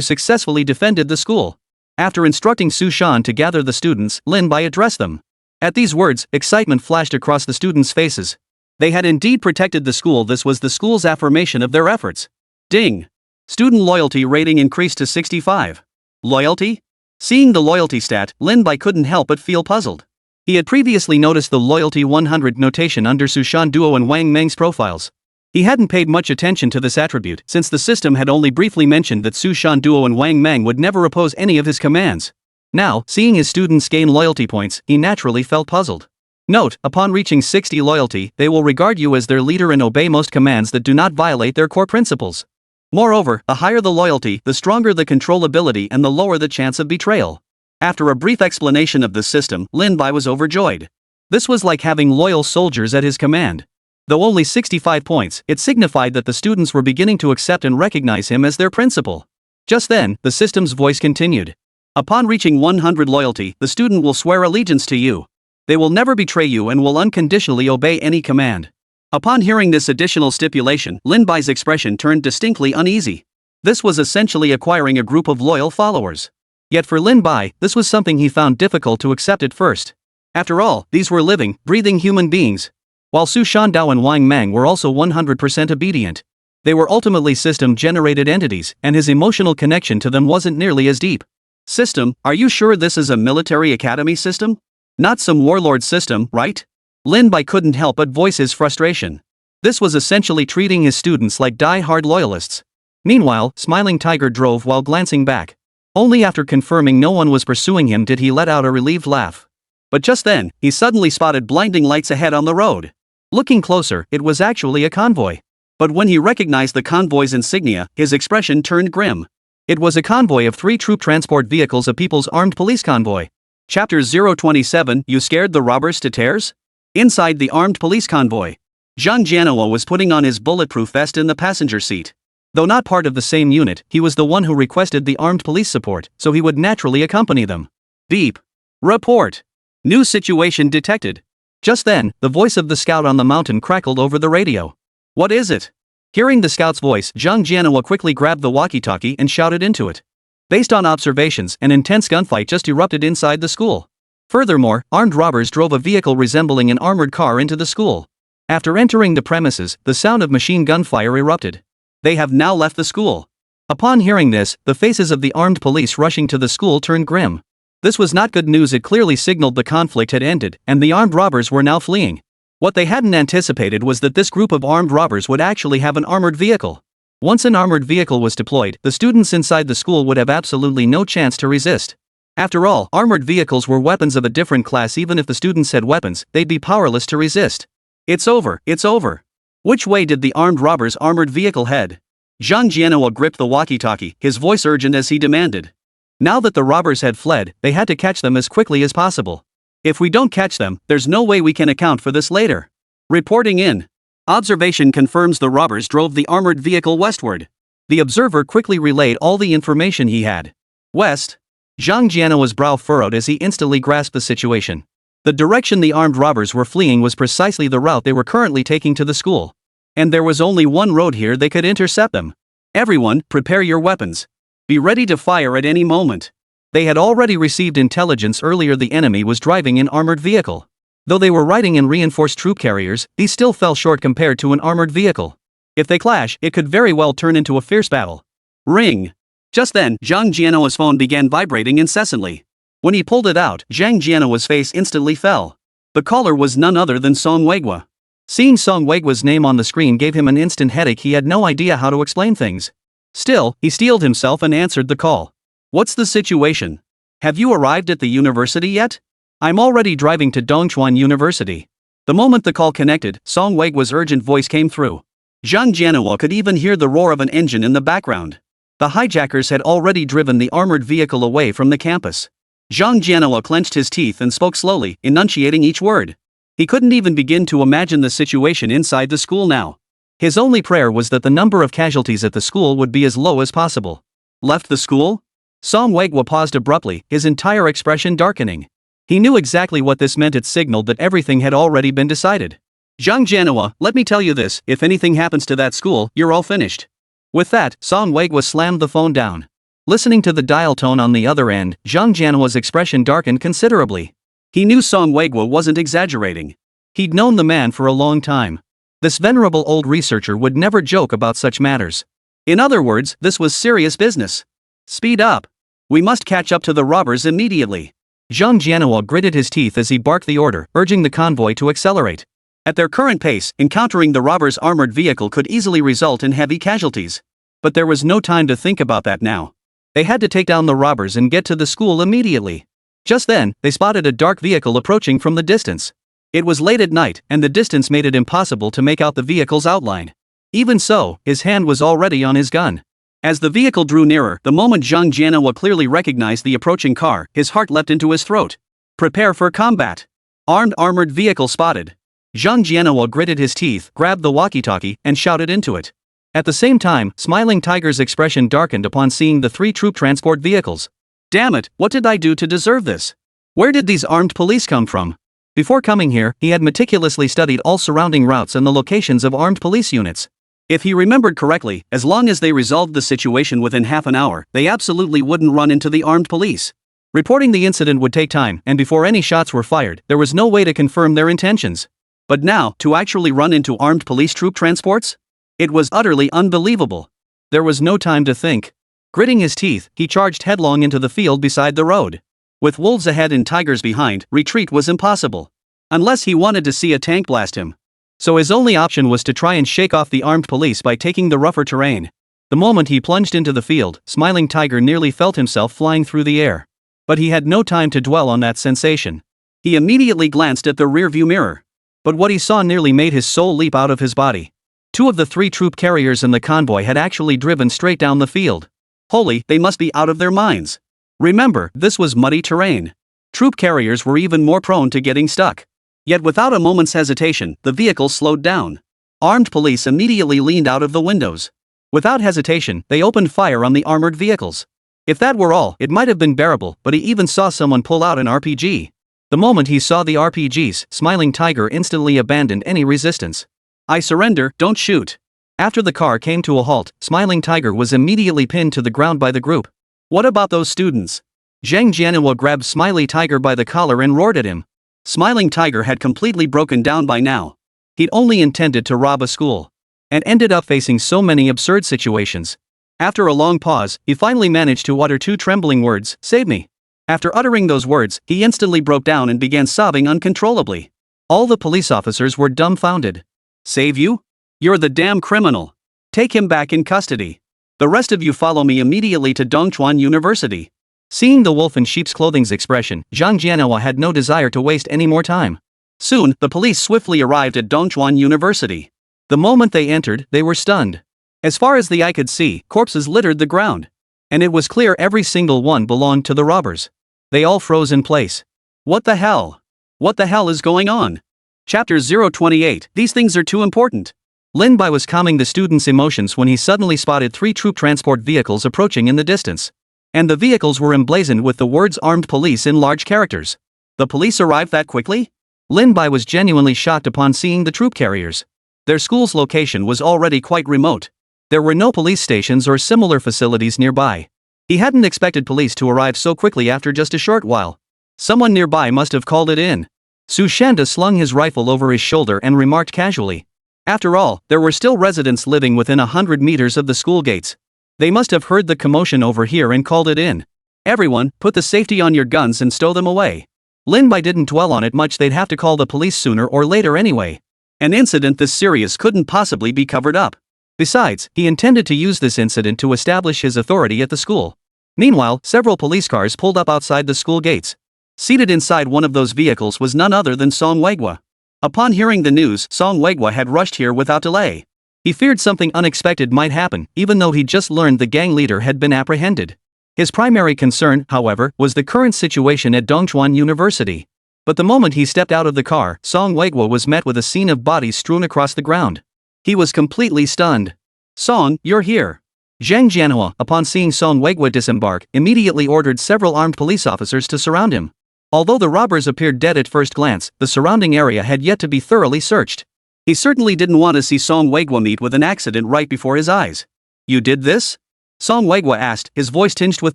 successfully defended the school. After instructing Su Shan to gather the students, Lin Bai addressed them. At these words, excitement flashed across the students' faces. They had indeed protected the school. This was the school's affirmation of their efforts. Ding! Student loyalty rating increased to 65. Loyalty? Seeing the loyalty stat, Lin Bai couldn't help but feel puzzled. He had previously noticed the loyalty 100 notation under Su Shan Duo and Wang Meng's profiles. He hadn't paid much attention to this attribute since the system had only briefly mentioned that Su Shan Duo and Wang Meng would never oppose any of his commands. Now, seeing his students gain loyalty points, he naturally felt puzzled. Note, upon reaching 60 loyalty, they will regard you as their leader and obey most commands that do not violate their core principles. Moreover, the higher the loyalty, the stronger the controllability and the lower the chance of betrayal. After a brief explanation of the system, Lin Bai was overjoyed. This was like having loyal soldiers at his command. Though only 65 points, it signified that the students were beginning to accept and recognize him as their principal. Just then, the system's voice continued. Upon reaching 100 loyalty, the student will swear allegiance to you. They will never betray you and will unconditionally obey any command. Upon hearing this additional stipulation, Lin Bai's expression turned distinctly uneasy. This was essentially acquiring a group of loyal followers. Yet for Lin Bai, this was something he found difficult to accept at first. After all, these were living, breathing human beings. While Su Shandao and Wang Meng were also 100% obedient. They were ultimately system-generated entities, and his emotional connection to them wasn't nearly as deep. System, are you sure this is a military academy system? Not some warlord system, right? Lin Bai couldn't help but voice his frustration. This was essentially treating his students like die-hard loyalists. Meanwhile, Smiling Tiger drove while glancing back. Only after confirming no one was pursuing him did he let out a relieved laugh. But just then, he suddenly spotted blinding lights ahead on the road. Looking closer, it was actually a convoy. But when he recognized the convoy's insignia, his expression turned grim. It was a convoy of 3 troop transport vehicles, a People's Armed Police convoy. Chapter 027, You Scared the Robbers to Tears? Inside the armed police convoy, Zhang Jianhua was putting on his bulletproof vest in the passenger seat. Though not part of the same unit, he was the one who requested the armed police support, so he would naturally accompany them. Beep. Report. New situation detected. Just then, the voice of the scout on the mountain crackled over the radio. What is it? Hearing the scout's voice, Zhang Jianhua quickly grabbed the walkie-talkie and shouted into it. Based on observations, an intense gunfight just erupted inside the school. Furthermore, armed robbers drove a vehicle resembling an armored car into the school. After entering the premises, the sound of machine gun fire erupted. They have now left the school. Upon hearing this, the faces of the armed police rushing to the school turned grim. This was not good news. It clearly signaled the conflict had ended, and the armed robbers were now fleeing. What they hadn't anticipated was that this group of armed robbers would actually have an armored vehicle. Once an armored vehicle was deployed, the students inside the school would have absolutely no chance to resist. After all, armored vehicles were weapons of a different class. Even if the students had weapons, they'd be powerless to resist. It's over, it's over. Which way did the armed robbers' armored vehicle head? Zhang Jianhua gripped the walkie-talkie, his voice urgent as he demanded. Now that the robbers had fled, they had to catch them as quickly as possible. If we don't catch them, there's no way we can account for this later. Reporting in. Observation confirms the robbers drove the armored vehicle westward. The observer quickly relayed all the information he had. West. Zhang Jianhua's brow furrowed as he instantly grasped the situation. The direction the armed robbers were fleeing was precisely the route they were currently taking to the school. And there was only one road here they could intercept them. Everyone, prepare your weapons. Be ready to fire at any moment. They had already received intelligence earlier the enemy was driving an armored vehicle. Though they were riding in reinforced troop carriers, these still fell short compared to an armored vehicle. If they clash, it could very well turn into a fierce battle. Ring. Just then, Zhang Jianhua's phone began vibrating incessantly. When he pulled it out, Zhang Jianhua's face instantly fell. The caller was none other than Song Weiguo. Seeing Song Weiguo's name on the screen gave him an instant headache. He had no idea how to explain things. Still, he steeled himself and answered the call. What's the situation? Have you arrived at the university yet? I'm already driving to Dongchuan University. The moment the call connected, Song Weiguo's urgent voice came through. Zhang Jianhua could even hear the roar of an engine in the background. The hijackers had already driven the armored vehicle away from the campus. Zhang Jianhua clenched his teeth and spoke slowly, enunciating each word. He couldn't even begin to imagine the situation inside the school now. His only prayer was that the number of casualties at the school would be as low as possible. Left the school? Song Weigwa paused abruptly, his entire expression darkening. He knew exactly what this meant. It signaled that everything had already been decided. Zhang Jianhua, let me tell you this, if anything happens to that school, you're all finished. With that, Song Weigwa slammed the phone down. Listening to the dial tone on the other end, Zhang Jianhua's expression darkened considerably. He knew Song Weigwa wasn't exaggerating. He'd known the man for a long time. This venerable old researcher would never joke about such matters. In other words, this was serious business. Speed up. We must catch up to the robbers immediately. Zhang Jianhua gritted his teeth as he barked the order, urging the convoy to accelerate. At their current pace, encountering the robbers' armored vehicle could easily result in heavy casualties. But there was no time to think about that now. They had to take down the robbers and get to the school immediately. Just then, they spotted a dark vehicle approaching from the distance. It was late at night, and the distance made it impossible to make out the vehicle's outline. Even so, his hand was already on his gun. As the vehicle drew nearer, the moment Zhang Jianhua clearly recognized the approaching car, his heart leapt into his throat. Prepare for combat. Armored vehicle spotted. Zhang Jianhua gritted his teeth, grabbed the walkie-talkie, and shouted into it. At the same time, Smiling Tiger's expression darkened upon seeing the 3 troop transport vehicles. Damn it, what did I do to deserve this? Where did these armed police come from? Before coming here, he had meticulously studied all surrounding routes and the locations of armed police units. If he remembered correctly, as long as they resolved the situation within half an hour, they absolutely wouldn't run into the armed police. Reporting the incident would take time, and before any shots were fired, there was no way to confirm their intentions. But now, to actually run into armed police troop transports? It was utterly unbelievable. There was no time to think. Gritting his teeth, he charged headlong into the field beside the road. With wolves ahead and tigers behind, retreat was impossible. Unless he wanted to see a tank blast him. So his only option was to try and shake off the armed police by taking the rougher terrain. The moment he plunged into the field, Smiling Tiger nearly felt himself flying through the air. But he had no time to dwell on that sensation. He immediately glanced at the rearview mirror. But what he saw nearly made his soul leap out of his body. 2 of the 3 troop carriers in the convoy had actually driven straight down the field. Holy, they must be out of their minds. Remember, this was muddy terrain. Troop carriers were even more prone to getting stuck. Yet without a moment's hesitation, the vehicle slowed down. Armed police immediately leaned out of the windows. Without hesitation, they opened fire on the armored vehicles. If that were all, it might have been bearable, but he even saw someone pull out an RPG. The moment he saw the RPGs, Smiling Tiger instantly abandoned any resistance. I surrender, don't shoot. After the car came to a halt, Smiling Tiger was immediately pinned to the ground by the group. What about those students? Zhang Jianhua grabbed Smiley Tiger by the collar and roared at him. Smiling Tiger had completely broken down by now. He'd only intended to rob a school. And ended up facing so many absurd situations. After a long pause, he finally managed to utter 2 trembling words, "Save me." After uttering those words, he instantly broke down and began sobbing uncontrollably. All the police officers were dumbfounded. Save you? You're the damn criminal. Take him back in custody. The rest of you follow me immediately to Dongchuan University. Seeing the wolf in sheep's clothing's expression, Zhang Jianhua had no desire to waste any more time. Soon, the police swiftly arrived at Dongchuan University. The moment they entered, they were stunned. As far as the eye could see, corpses littered the ground. And it was clear every single one belonged to the robbers. They all froze in place. What the hell? What the hell is going on? Chapter 028, These things are too important. Lin Bai was calming the students' emotions when he suddenly spotted 3 troop transport vehicles approaching in the distance. And the vehicles were emblazoned with the words "Armed Police" in large characters. The police arrived that quickly? Lin Bai was genuinely shocked upon seeing the troop carriers. Their school's location was already quite remote. There were no police stations or similar facilities nearby. He hadn't expected police to arrive so quickly after just a short while. Someone nearby must have called it in. Su Shanda slung his rifle over his shoulder and remarked casually. After all, there were still residents living within 100 meters of the school gates. They must have heard the commotion over here and called it in. Everyone, put the safety on your guns and stow them away. Lin Bai didn't dwell on it much. They'd have to call the police sooner or later anyway. An incident this serious couldn't possibly be covered up. Besides, he intended to use this incident to establish his authority at the school. Meanwhile, several police cars pulled up outside the school gates. Seated inside one of those vehicles was none other than Song Weigwa. Upon hearing the news, Song Weigwa had rushed here without delay. He feared something unexpected might happen, even though he'd just learned the gang leader had been apprehended. His primary concern, however, was the current situation at Dongchuan University. But the moment he stepped out of the car, Song Weiguo was met with a scene of bodies strewn across the ground. He was completely stunned. "Song, you're here." Zhang Jianhua, upon seeing Song Weiguo disembark, immediately ordered several armed police officers to surround him. Although the robbers appeared dead at first glance, the surrounding area had yet to be thoroughly searched. He certainly didn't want to see Song Weiguo meet with an accident right before his eyes. "You did this?" Song Weiguo asked, his voice tinged with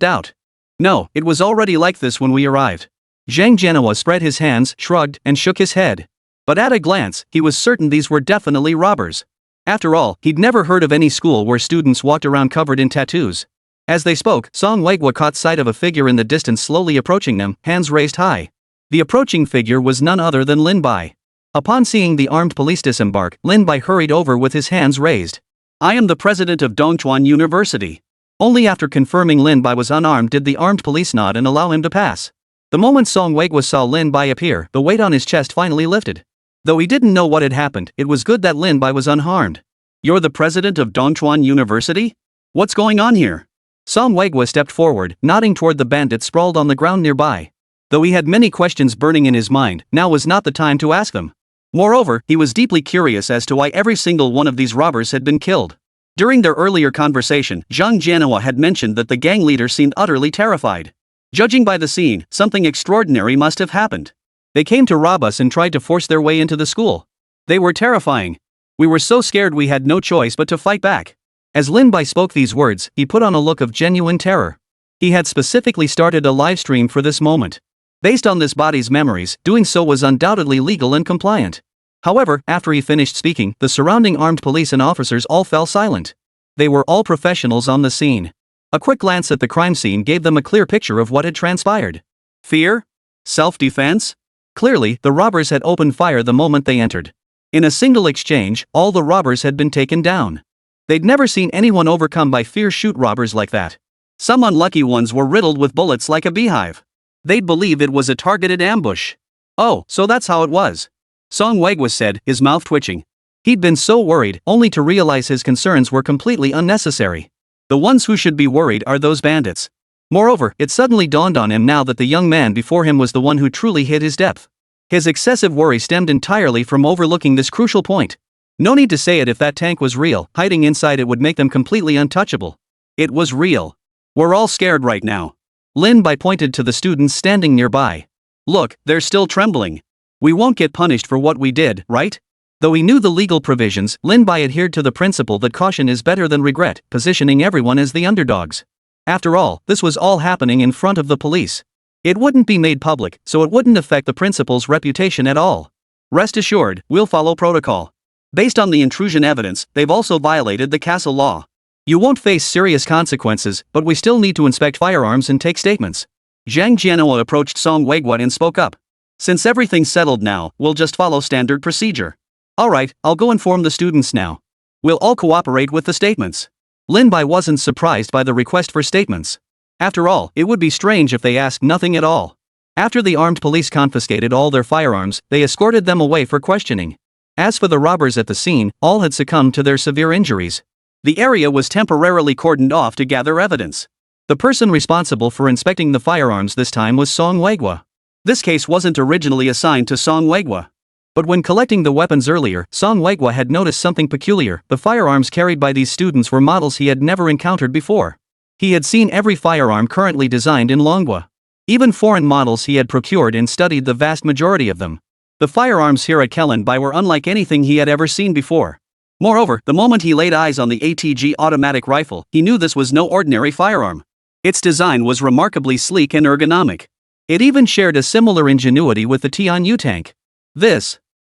doubt. "No, it was already like this when we arrived." Zhang Jianhua spread his hands, shrugged, and shook his head. But at a glance, he was certain these were definitely robbers. After all, he'd never heard of any school where students walked around covered in tattoos. As they spoke, Song Weiguo caught sight of a figure in the distance slowly approaching them, hands raised high. The approaching figure was none other than Lin Bai. Upon seeing the armed police disembark, Lin Bai hurried over with his hands raised. "I am the president of Dongchuan University." Only after confirming Lin Bai was unarmed did the armed police nod and allow him to pass. The moment Song Weiguo saw Lin Bai appear, the weight on his chest finally lifted. Though he didn't know what had happened, it was good that Lin Bai was unharmed. "You're the president of Dongchuan University? What's going on here?" Song Weiguo stepped forward, nodding toward the bandit sprawled on the ground nearby. Though he had many questions burning in his mind, now was not the time to ask them. Moreover, he was deeply curious as to why every single one of these robbers had been killed. During their earlier conversation, Zhang Jianhua had mentioned that the gang leader seemed utterly terrified. Judging by the scene, something extraordinary must have happened. "They came to rob us and tried to force their way into the school. They were terrifying. We were so scared we had no choice but to fight back." As Lin Bai spoke these words, he put on a look of genuine terror. He had specifically started a live stream for this moment. Based on this body's memories, doing so was undoubtedly legal and compliant. However, after he finished speaking, the surrounding armed police and officers all fell silent. They were all professionals on the scene. A quick glance at the crime scene gave them a clear picture of what had transpired. Fear? Self-defense? Clearly, the robbers had opened fire the moment they entered. In a single exchange, all the robbers had been taken down. They'd never seen anyone overcome by fear shoot robbers like that. Some unlucky ones were riddled with bullets like a beehive. They'd believe it was a targeted ambush. "Oh, so that's how it was," Song Weiguo said, his mouth twitching. He'd been so worried, only to realize his concerns were completely unnecessary. The ones who should be worried are those bandits. Moreover, it suddenly dawned on him now that the young man before him was the one who truly hid his depth. His excessive worry stemmed entirely from overlooking this crucial point. No need to say it if that tank was real, hiding inside it would make them completely untouchable. It was real. "We're all scared right now." Lin Bai pointed to the students standing nearby. "Look, they're still trembling. We won't get punished for what we did, right?" Though he knew the legal provisions, Lin Bai adhered to the principle that caution is better than regret, positioning everyone as the underdogs. After all, this was all happening in front of the police. It wouldn't be made public, so it wouldn't affect the principal's reputation at all. "Rest assured, we'll follow protocol. Based on the intrusion evidence, they've also violated the castle law. You won't face serious consequences, but we still need to inspect firearms and take statements." Zhang Jianhua approached Song Weiguo and spoke up. "Since everything's settled now, we'll just follow standard procedure." "Alright, I'll go inform the students now. We'll all cooperate with the statements." Lin Bai wasn't surprised by the request for statements. After all, it would be strange if they asked nothing at all. After the armed police confiscated all their firearms, they escorted them away for questioning. As for the robbers at the scene, all had succumbed to their severe injuries. The area was temporarily cordoned off to gather evidence. The person responsible for inspecting the firearms this time was Song Weiguo. This case wasn't originally assigned to Song Weiguo. But when collecting the weapons earlier, Song Weiguo had noticed something peculiar. The firearms carried by these students were models he had never encountered before. He had seen every firearm currently designed in Longwa. Even foreign models he had procured and studied the vast majority of them. The firearms here at Kellenbai were unlike anything he had ever seen before. Moreover, the moment he laid eyes on the ATG automatic rifle, he knew this was no ordinary firearm. Its design was remarkably sleek and ergonomic. It even shared a similar ingenuity with the Tianyu tank.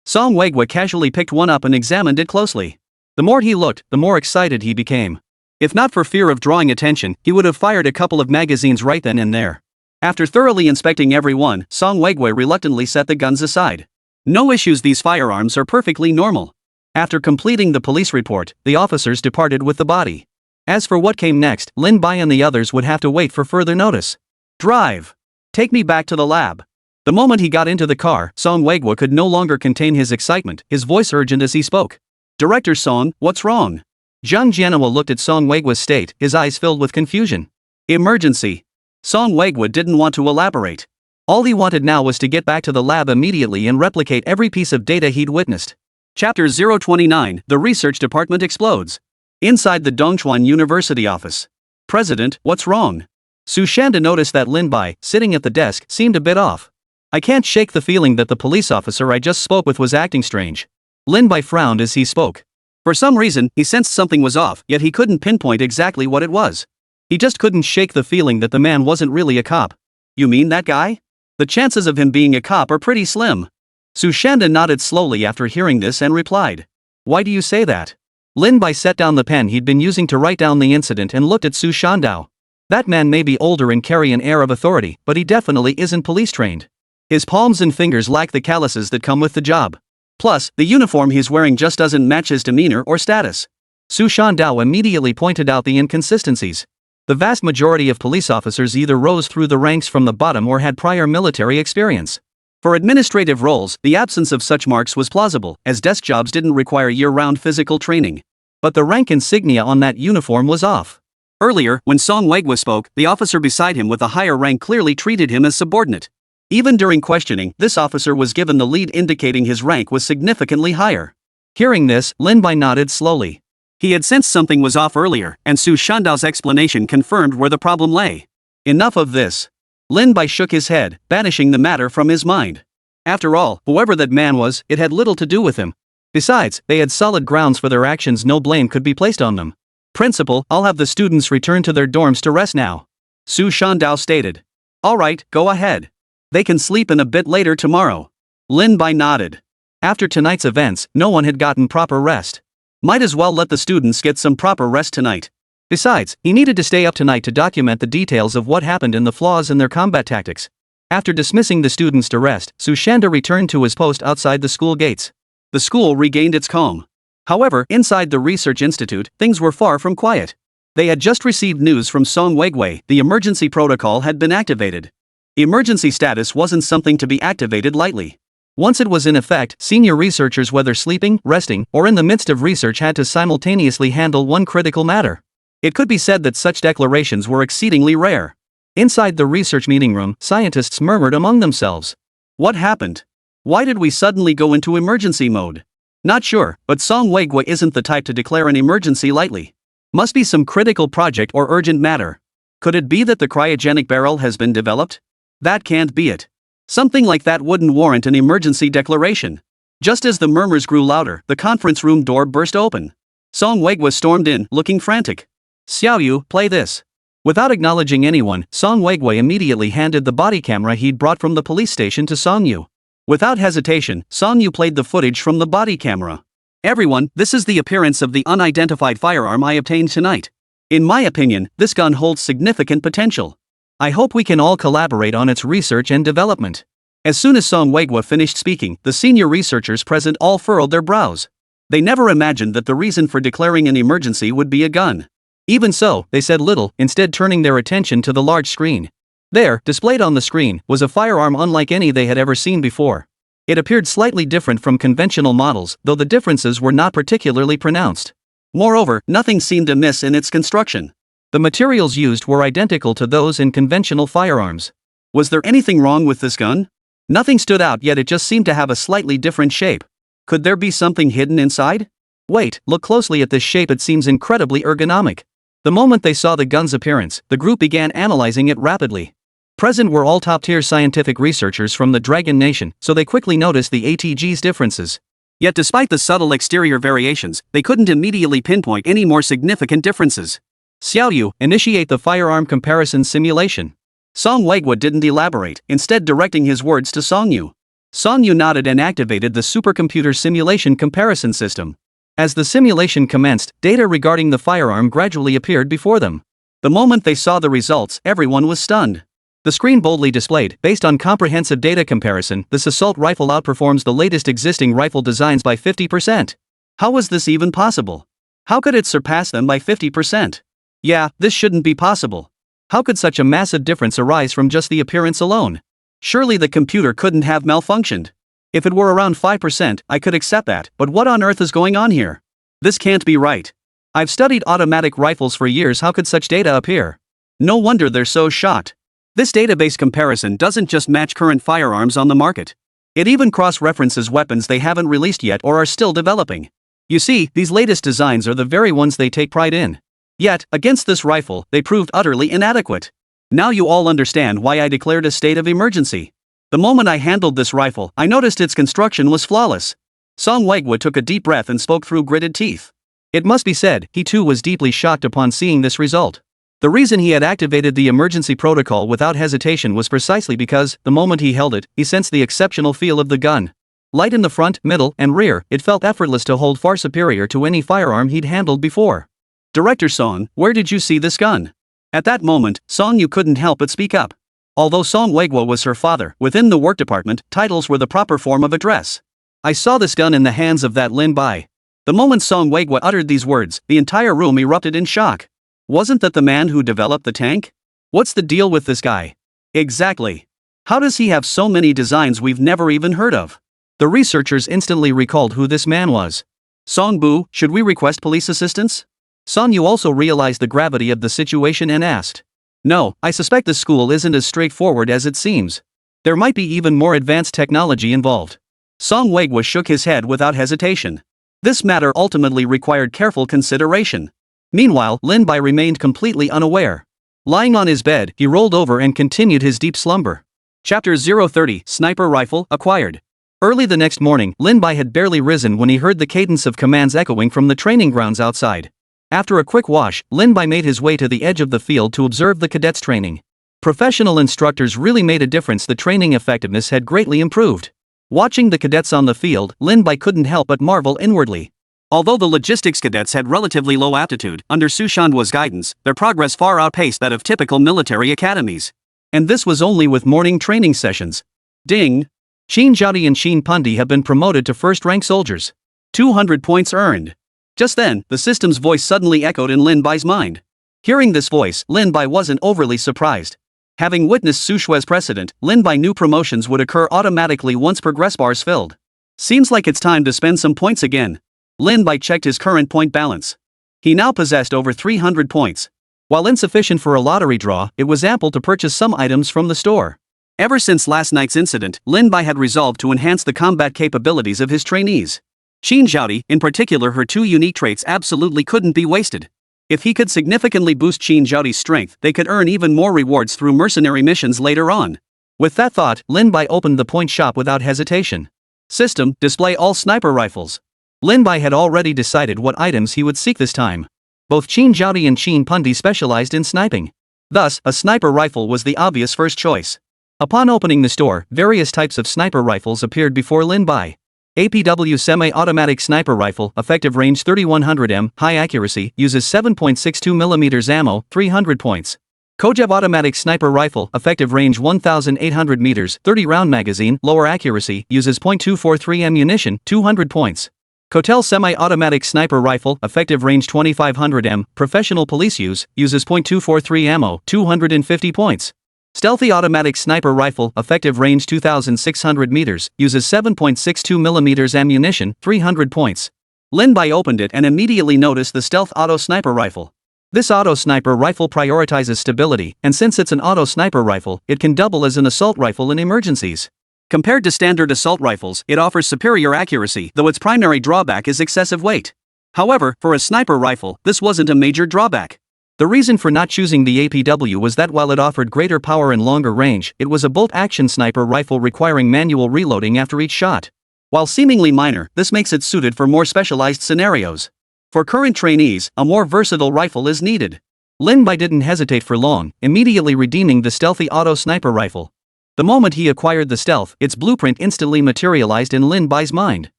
Song Weiguo casually picked one up and examined it closely. The more he looked, the more excited he became. If not for fear of drawing attention, he would have fired a couple of magazines right then and there. After thoroughly inspecting every one, Song Weiguo reluctantly set the guns aside. "No issues, these firearms are perfectly normal." After completing the police report, the officers departed with the body. As for what came next, Lin Bai and the others would have to wait for further notice. "Drive. Take me back to the lab." The moment he got into the car, Song Weiguo could no longer contain his excitement, his voice urgent as he spoke. Director Song, what's wrong? Zhang Jianhua looked at Song Weigua's state, his eyes filled with confusion. Emergency. Song Weigua didn't want to elaborate. All he wanted now was to get back to the lab immediately and replicate every piece of data he'd witnessed. Chapter 029, The Research Department Explodes. Inside the Dongchuan University office. President, what's wrong? Su Shanda noticed that Lin Bai, sitting at the desk, seemed a bit off. I can't shake the feeling that the police officer I just spoke with was acting strange. Lin Bai frowned as he spoke. For some reason, he sensed something was off, yet he couldn't pinpoint exactly what it was. He just couldn't shake the feeling that the man wasn't really a cop. You mean that guy? The chances of him being a cop are pretty slim. Su Shanda nodded slowly after hearing this and replied. Why do you say that? Lin Bai set down the pen he'd been using to write down the incident and looked at Su Shandao. That man may be older and carry an air of authority, but he definitely isn't police trained. His palms and fingers lack the calluses that come with the job. Plus, the uniform he's wearing just doesn't match his demeanor or status. Su Shandao immediately pointed out the inconsistencies. The vast majority of police officers either rose through the ranks from the bottom or had prior military experience. For administrative roles, the absence of such marks was plausible, as desk jobs didn't require year-round physical training. But the rank insignia on that uniform was off. Earlier, when Song Weigua spoke, the officer beside him with a higher rank clearly treated him as subordinate. Even during questioning, this officer was given the lead indicating his rank was significantly higher. Hearing this, Lin Bai nodded slowly. He had sensed something was off earlier, and Su Shandao's explanation confirmed where the problem lay. Enough of this. Lin Bai shook his head, banishing the matter from his mind. After all, whoever that man was, it had little to do with him. Besides, they had solid grounds for their actions, no blame could be placed on them. Principal, I'll have the students return to their dorms to rest now. Su Shandao stated. Alright, go ahead. They can sleep in a bit later tomorrow. Lin Bai nodded. After tonight's events, no one had gotten proper rest. Might as well let the students get some proper rest tonight. Besides, he needed to stay up tonight to document the details of what happened and the flaws in their combat tactics. After dismissing the students to rest, Su Shanda returned to his post outside the school gates. The school regained its calm. However, inside the research institute, things were far from quiet. They had just received news from Song Weigua, the emergency protocol had been activated. Emergency status wasn't something to be activated lightly. Once it was in effect, senior researchers, whether sleeping, resting, or in the midst of research, had to simultaneously handle one critical matter. It could be said that such declarations were exceedingly rare. Inside the research meeting room, scientists murmured among themselves. What happened? Why did we suddenly go into emergency mode? Not sure, but Song Weigua isn't the type to declare an emergency lightly. Must be some critical project or urgent matter. Could it be that the cryogenic barrel has been developed? That can't be it. Something like that wouldn't warrant an emergency declaration. Just as the murmurs grew louder, the conference room door burst open. Song Weigua stormed in, looking frantic. Xiaoyu, play this. Without acknowledging anyone, Song Weigua immediately handed the body camera he'd brought from the police station to Song Yu. Without hesitation, Song Yu played the footage from the body camera. Everyone, this is the appearance of the unidentified firearm I obtained tonight. In my opinion, this gun holds significant potential. I hope we can all collaborate on its research and development. As soon as Song Weigua finished speaking, the senior researchers present all furrowed their brows. They never imagined that the reason for declaring an emergency would be a gun. Even so, they said little, instead turning their attention to the large screen. There, displayed on the screen, was a firearm unlike any they had ever seen before. It appeared slightly different from conventional models, though the differences were not particularly pronounced. Moreover, nothing seemed amiss in its construction. The materials used were identical to those in conventional firearms. Was there anything wrong with this gun? Nothing stood out, yet it just seemed to have a slightly different shape. Could there be something hidden inside? Wait, look closely at this shape, it seems incredibly ergonomic. The moment they saw the gun's appearance, the group began analyzing it rapidly. Present were all top-tier scientific researchers from the Dragon Nation, so they quickly noticed the ATG's differences. Yet despite the subtle exterior variations, they couldn't immediately pinpoint any more significant differences. Xiaoyu, initiate the firearm comparison simulation. Song Weigua didn't elaborate, instead directing his words to Song Yu. Song Yu nodded and activated the supercomputer simulation comparison system. As the simulation commenced, data regarding the firearm gradually appeared before them. The moment they saw the results, everyone was stunned. The screen boldly displayed, based on comprehensive data comparison, this assault rifle outperforms the latest existing rifle designs by 50%. How was this even possible? How could it surpass them by 50%? Yeah, this shouldn't be possible. How could such a massive difference arise from just the appearance alone? Surely the computer couldn't have malfunctioned. If it were around 5%, I could accept that, but what on earth is going on here? This can't be right. I've studied automatic rifles for years, how could such data appear? No wonder they're so shocked. This database comparison doesn't just match current firearms on the market. It even cross-references weapons they haven't released yet or are still developing. You see, these latest designs are the very ones they take pride in. Yet, against this rifle, they proved utterly inadequate. Now you all understand why I declared a state of emergency. The moment I handled this rifle, I noticed its construction was flawless. Song Wegwa took a deep breath and spoke through gritted teeth. It must be said, he too was deeply shocked upon seeing this result. The reason he had activated the emergency protocol without hesitation was precisely because, the moment he held it, he sensed the exceptional feel of the gun. Light in the front, middle, and rear, it felt effortless to hold, far superior to any firearm he'd handled before. Director Song, where did you see this gun? At that moment, Song Yu couldn't help but speak up. Although Song Wegwa was her father, within the work department, titles were the proper form of address. I saw this gun in the hands of that Lin Bai. The moment Song Wegwa uttered these words, the entire room erupted in shock. Wasn't that the man who developed the tank? What's the deal with this guy? Exactly. How does he have so many designs we've never even heard of? The researchers instantly recalled who this man was. Song Bu, should we request police assistance? Song Yu also realized the gravity of the situation and asked. No, I suspect the school isn't as straightforward as it seems. There might be even more advanced technology involved. Song Wegwa shook his head without hesitation. This matter ultimately required careful consideration. Meanwhile, Lin Bai remained completely unaware. Lying on his bed, he rolled over and continued his deep slumber. Chapter 030, Sniper Rifle, acquired. Early the next morning, Lin Bai had barely risen when he heard the cadence of commands echoing from the training grounds outside. After a quick wash, Lin Bai made his way to the edge of the field to observe the cadets training. Professional instructors really made a difference. The training effectiveness had greatly improved. Watching the cadets on the field, Lin Bai couldn't help but marvel inwardly. Although the logistics cadets had relatively low aptitude, under Su Shanhua's guidance, their progress far outpaced that of typical military academies. And this was only with morning training sessions. Ding! Qin Zhaodi and Qin Pundi have been promoted to first-rank soldiers. 200 points earned. Just then, the system's voice suddenly echoed in Lin Bai's mind. Hearing this voice, Lin Bai wasn't overly surprised. Having witnessed Su Shue's precedent, Lin Bai knew promotions would occur automatically once progress bars filled. Seems like it's time to spend some points again. Lin Bai checked his current point balance. He now possessed over 300 points. While insufficient for a lottery draw, it was ample to purchase some items from the store. Ever since last night's incident, Lin Bai had resolved to enhance the combat capabilities of his trainees. Qin Zhaodi, in particular, her two unique traits absolutely couldn't be wasted. If he could significantly boost Qin Zhaodi's strength, they could earn even more rewards through mercenary missions later on. With that thought, Lin Bai opened the point shop without hesitation. System, display all sniper rifles. Lin Bai had already decided what items he would seek this time. Both Qin Zhaodi and Qin Pundi specialized in sniping. Thus, a sniper rifle was the obvious first choice. Upon opening the store, various types of sniper rifles appeared before Lin Bai. APW Semi-Automatic Sniper Rifle, effective range 3100 m, high accuracy, uses 7.62mm ammo, 300 points. Kojev Automatic Sniper Rifle, effective range 1800 meters, 30-round magazine, lower accuracy, uses .243 ammunition, 200 points. Kotel Semi-Automatic Sniper Rifle, effective range 2500 m, professional police use, uses .243 ammo, 250 points. Stealthy Automatic Sniper Rifle, effective range 2600 meters, uses 7.62mm ammunition, 300 points. Lin Bai opened it and immediately noticed the Stealth Auto Sniper Rifle. This auto sniper rifle prioritizes stability, and since it's an auto sniper rifle, it can double as an assault rifle in emergencies. Compared to standard assault rifles, it offers superior accuracy, though its primary drawback is excessive weight. However, for a sniper rifle, this wasn't a major drawback. The reason for not choosing the APW was that while it offered greater power and longer range, it was a bolt-action sniper rifle requiring manual reloading after each shot. While seemingly minor, this makes it suited for more specialized scenarios. For current trainees, a more versatile rifle is needed. Lin Bai didn't hesitate for long, immediately redeeming the stealthy auto sniper rifle. The moment he acquired the stealth, its blueprint instantly materialized in Lin Bai's mind.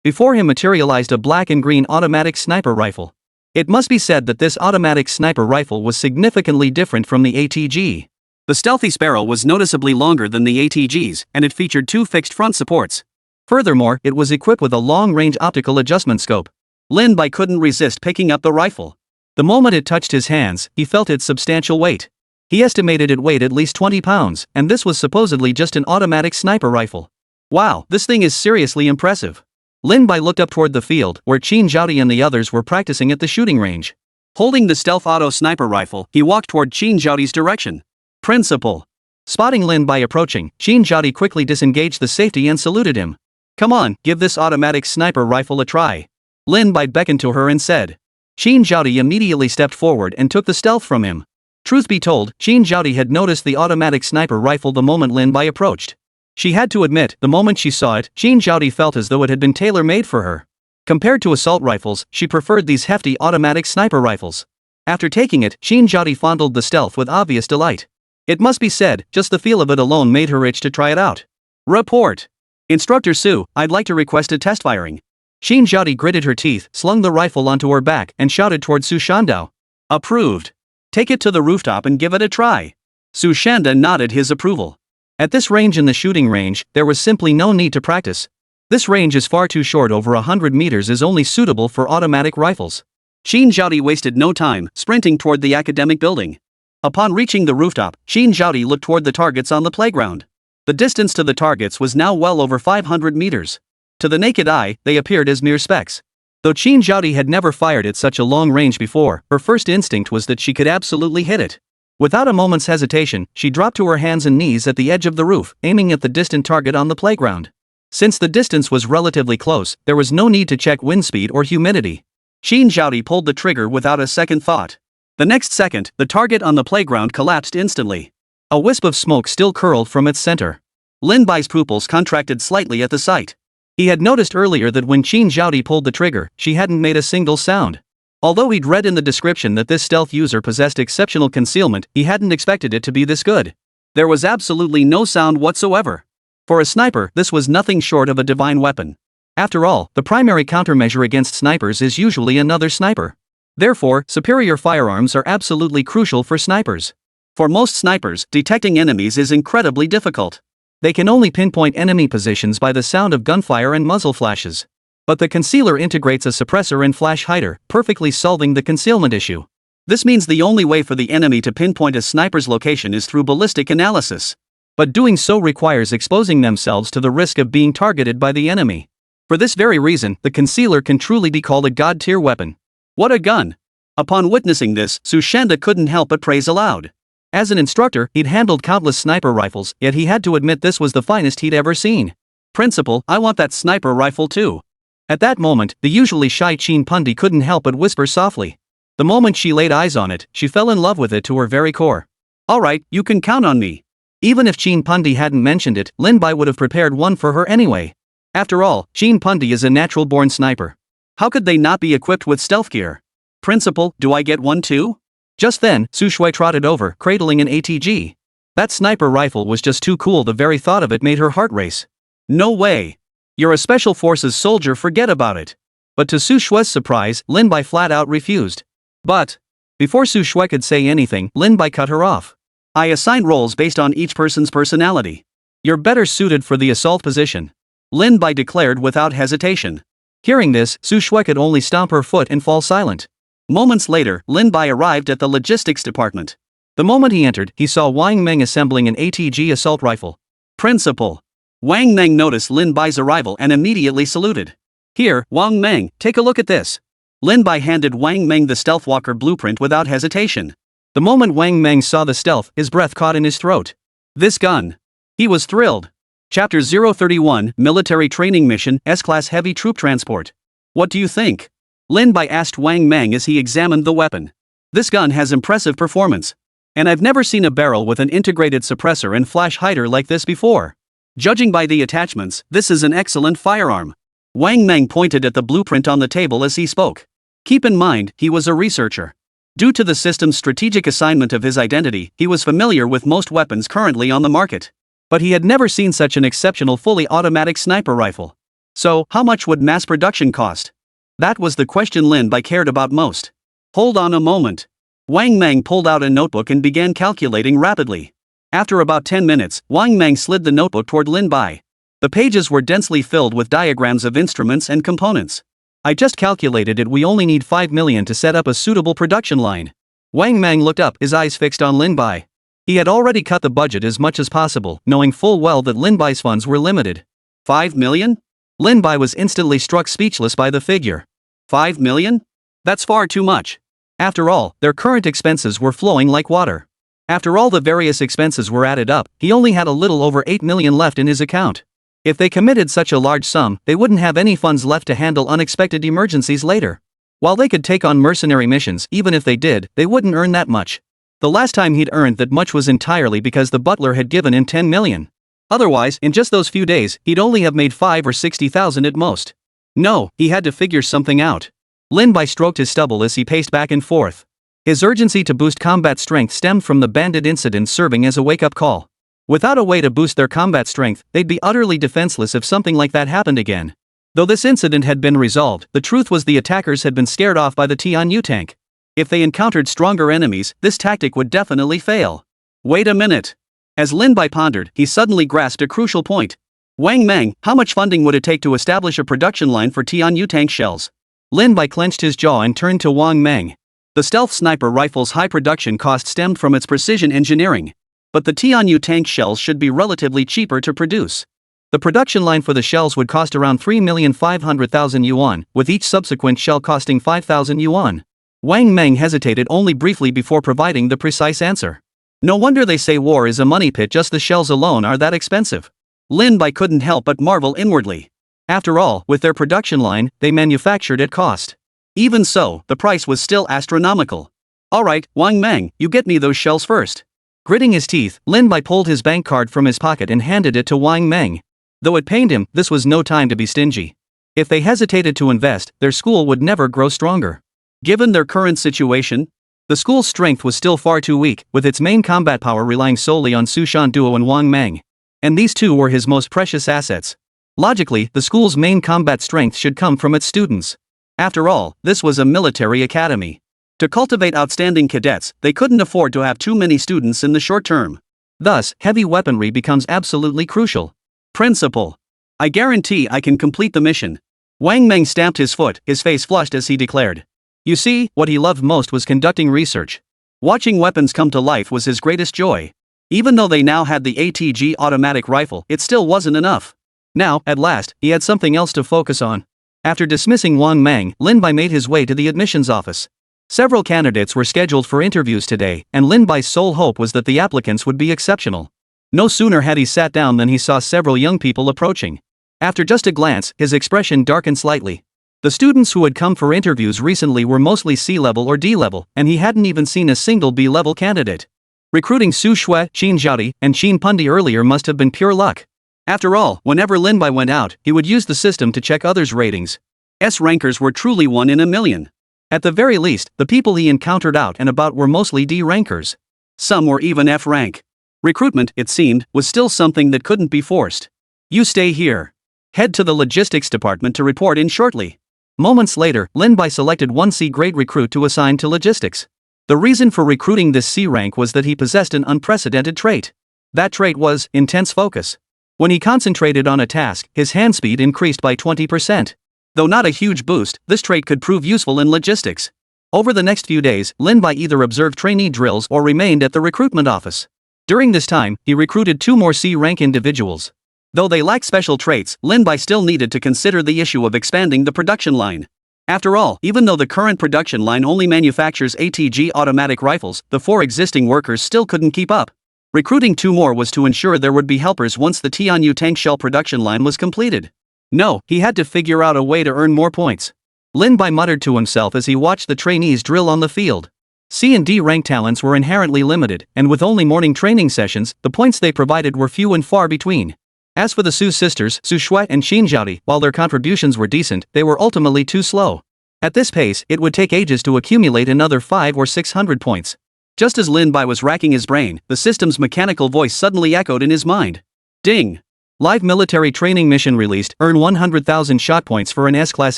Before him materialized a black and green automatic sniper rifle. It must be said that this automatic sniper rifle was significantly different from the ATG. The Stealthy Sparrow was noticeably longer than the ATGs, and it featured two fixed front supports. Furthermore, it was equipped with a long-range optical adjustment scope. Lin Bai couldn't resist picking up the rifle. The moment it touched his hands, he felt its substantial weight. He estimated it weighed at least 20 pounds, and this was supposedly just an automatic sniper rifle. Wow, this thing is seriously impressive. Lin Bai looked up toward the field where Qin Zhaodi and the others were practicing at the shooting range. Holding the stealth auto sniper rifle, he walked toward Qin Zhaodi's direction. Principal. Spotting Lin Bai approaching, Qin Zhaodi quickly disengaged the safety and saluted him. Come on, give this automatic sniper rifle a try. Lin Bai beckoned to her and said. Qin Zhaodi immediately stepped forward and took the stealth from him. Truth be told, Qin Zhaodi had noticed the automatic sniper rifle the moment Lin Bai approached. She had to admit, the moment she saw it, Qin Zhaodi felt as though it had been tailor-made for her. Compared to assault rifles, she preferred these hefty automatic sniper rifles. After taking it, Qin Zhaodi fondled the stealth with obvious delight. It must be said, just the feel of it alone made her itch to try it out. Report. Instructor Su, I'd like to request a test firing. Qin Zhaodi gritted her teeth, slung the rifle onto her back, and shouted toward Su Shandao. Approved. Take it to the rooftop and give it a try. Su Shanda nodded his approval. At this range in the shooting range, there was simply no need to practice. This range is far too short. Over 100 meters is only suitable for automatic rifles. Qin Zhaodi wasted no time, sprinting toward the academic building. Upon reaching the rooftop, Qin Zhaodi looked toward the targets on the playground. The distance to the targets was now well over 500 meters. To the naked eye, they appeared as mere specks. Though Qin Zhaodi had never fired at such a long range before, her first instinct was that she could absolutely hit it. Without a moment's hesitation, she dropped to her hands and knees at the edge of the roof, aiming at the distant target on the playground. Since the distance was relatively close, there was no need to check wind speed or humidity. Qin Zhaodi pulled the trigger without a second thought. The next second, the target on the playground collapsed instantly. A wisp of smoke still curled from its center. Lin Bai's pupils contracted slightly at the sight. He had noticed earlier that when Qin Zhaodi pulled the trigger, she hadn't made a single sound. Although he'd read in the description that this stealth user possessed exceptional concealment, he hadn't expected it to be this good. There was absolutely no sound whatsoever. For a sniper, this was nothing short of a divine weapon. After all, the primary countermeasure against snipers is usually another sniper. Therefore, superior firearms are absolutely crucial for snipers. For most snipers, detecting enemies is incredibly difficult. They can only pinpoint enemy positions by the sound of gunfire and muzzle flashes. But the concealer integrates a suppressor and flash hider, perfectly solving the concealment issue. This means the only way for the enemy to pinpoint a sniper's location is through ballistic analysis. But doing so requires exposing themselves to the risk of being targeted by the enemy. For this very reason, the concealer can truly be called a god-tier weapon. What a gun! Upon witnessing this, Su Shanda couldn't help but praise aloud. As an instructor, he'd handled countless sniper rifles, yet he had to admit this was the finest he'd ever seen. Principal, I want that sniper rifle too. At that moment, the usually shy Qin Pundi couldn't help but whisper softly. The moment she laid eyes on it, she fell in love with it to her very core. Alright, you can count on me. Even if Qin Pundi hadn't mentioned it, Lin Bai would have prepared one for her anyway. After all, Qin Pundi is a natural-born sniper. How could they not be equipped with stealth gear? Principal, do I get one too? Just then, Su Shui trotted over, cradling an ATG. That sniper rifle was just too cool. The very thought of it made her heart race. No way. You're a special forces soldier, forget about it. But to Su Shui's surprise, Lin Bai flat out refused. But, before Su Shui could say anything, Lin Bai cut her off. I assign roles based on each person's personality. You're better suited for the assault position. Lin Bai declared without hesitation. Hearing this, Su Shui could only stomp her foot and fall silent. Moments later, Lin Bai arrived at the logistics department. The moment he entered, he saw Wang Meng assembling an ATG assault rifle. Principal. Wang Meng noticed Lin Bai's arrival and immediately saluted. Here, Wang Meng, take a look at this. Lin Bai handed Wang Meng the Stealthwalker blueprint without hesitation. The moment Wang Meng saw the stealth, his breath caught in his throat. This gun. He was thrilled. Chapter 031, Military Training Mission, S-Class Heavy Troop Transport. What do you think? Lin Bai asked Wang Meng as he examined the weapon. This gun has impressive performance. And I've never seen a barrel with an integrated suppressor and flash hider like this before. Judging by the attachments, this is an excellent firearm. Wang Meng pointed at the blueprint on the table as he spoke. Keep in mind, he was a researcher. Due to the system's strategic assignment of his identity, he was familiar with most weapons currently on the market. But he had never seen such an exceptional fully automatic sniper rifle. So, how much would mass production cost? That was the question Lin Bai cared about most. Hold on a moment. Wang Meng pulled out a notebook and began calculating rapidly. After about 10 minutes, Wang Meng slid the notebook toward Lin Bai. The pages were densely filled with diagrams of instruments and components. I just calculated it, we only need 5 million to set up a suitable production line. Wang Meng looked up, his eyes fixed on Lin Bai. He had already cut the budget as much as possible, knowing full well that Lin Bai's funds were limited. 5 million? Lin Bai was instantly struck speechless by the figure. 5 million? That's far too much. After all, their current expenses were flowing like water. After all the various expenses were added up, he only had a little over 8 million left in his account. If they committed such a large sum, they wouldn't have any funds left to handle unexpected emergencies later. While they could take on mercenary missions, even if they did, they wouldn't earn that much. The last time he'd earned that much was entirely because the butler had given him 10 million. Otherwise, in just those few days, he'd only have made 5 or 60,000 at most. No, he had to figure something out. Lin Bai stroked his stubble as he paced back and forth. His urgency to boost combat strength stemmed from the bandit incident serving as a wake-up call. Without a way to boost their combat strength, they'd be utterly defenseless if something like that happened again. Though this incident had been resolved, the truth was the attackers had been scared off by the Tianyu tank. If they encountered stronger enemies, this tactic would definitely fail. Wait a minute. As Lin Bai pondered, he suddenly grasped a crucial point. Wang Meng, how much funding would it take to establish a production line for Tianyu tank shells? Lin Bai clenched his jaw and turned to Wang Meng. The stealth sniper rifle's high production cost stemmed from its precision engineering. But the Tianyu tank shells should be relatively cheaper to produce. The production line for the shells would cost around 3,500,000 yuan, with each subsequent shell costing 5,000 yuan. Wang Meng hesitated only briefly before providing the precise answer. No wonder they say war is a money pit, just the shells alone are that expensive. Lin Bai couldn't help but marvel inwardly. After all, with their production line, they manufactured at cost. Even so, the price was still astronomical. Alright, Wang Meng, you get me those shells first. Gritting his teeth, Lin Bai pulled his bank card from his pocket and handed it to Wang Meng. Though it pained him, this was no time to be stingy. If they hesitated to invest, their school would never grow stronger. Given their current situation, the school's strength was still far too weak, with its main combat power relying solely on Su Shan Duo and Wang Meng. And these two were his most precious assets. Logically, the school's main combat strength should come from its students. After all, this was a military academy. To cultivate outstanding cadets, they couldn't afford to have too many students in the short term. Thus, heavy weaponry becomes absolutely crucial. Principal. I guarantee I can complete the mission. Wang Meng stamped his foot, his face flushed as he declared. You see, what he loved most was conducting research. Watching weapons come to life was his greatest joy. Even though they now had the ATG automatic rifle, it still wasn't enough. Now, at last, he had something else to focus on. After dismissing Wang Meng, Lin Bai made his way to the admissions office. Several candidates were scheduled for interviews today, and Lin Bai's sole hope was that the applicants would be exceptional. No sooner had he sat down than he saw several young people approaching. After just a glance, his expression darkened slightly. The students who had come for interviews recently were mostly C-level or D-level, and he hadn't even seen a single B-level candidate. Recruiting Su Shui, Qin Zhaodi, and Qin Pundi earlier must have been pure luck. After all, whenever Lin Bai went out, he would use the system to check others' ratings. S-rankers were truly 1 in a million. At the very least, the people he encountered out and about were mostly D-rankers. Some were even F rank. Recruitment, it seemed, was still something that couldn't be forced. You stay here. Head to the logistics department to report in shortly. Moments later, Lin Bai selected one C-grade recruit to assign to logistics. The reason for recruiting this C rank was that he possessed an unprecedented trait. That trait was intense focus. When he concentrated on a task, his hand speed increased by 20%. Though not a huge boost, this trait could prove useful in logistics. Over the next few days, Lin Bai either observed trainee drills or remained at the recruitment office. During this time, he recruited 2 more C-rank individuals. Though they lacked special traits, Lin Bai still needed to consider the issue of expanding the production line. After all, even though the current production line only manufactures ATG automatic rifles, the 4 existing workers still couldn't keep up. Recruiting 2 more was to ensure there would be helpers once the Tianyu tank shell production line was completed. No, he had to figure out a way to earn more points. Lin Bai muttered to himself as he watched the trainees drill on the field. C and D rank talents were inherently limited, and with only morning training sessions, the points they provided were few and far between. As for the Su sisters, Su Shui and Qin Zhaodi, while their contributions were decent, they were ultimately too slow. At this pace, it would take ages to accumulate another 500 or 600 points. Just as Lin Bai was racking his brain, the system's mechanical voice suddenly echoed in his mind. Ding! Live military training mission released, earn 100,000 shot points for an S-class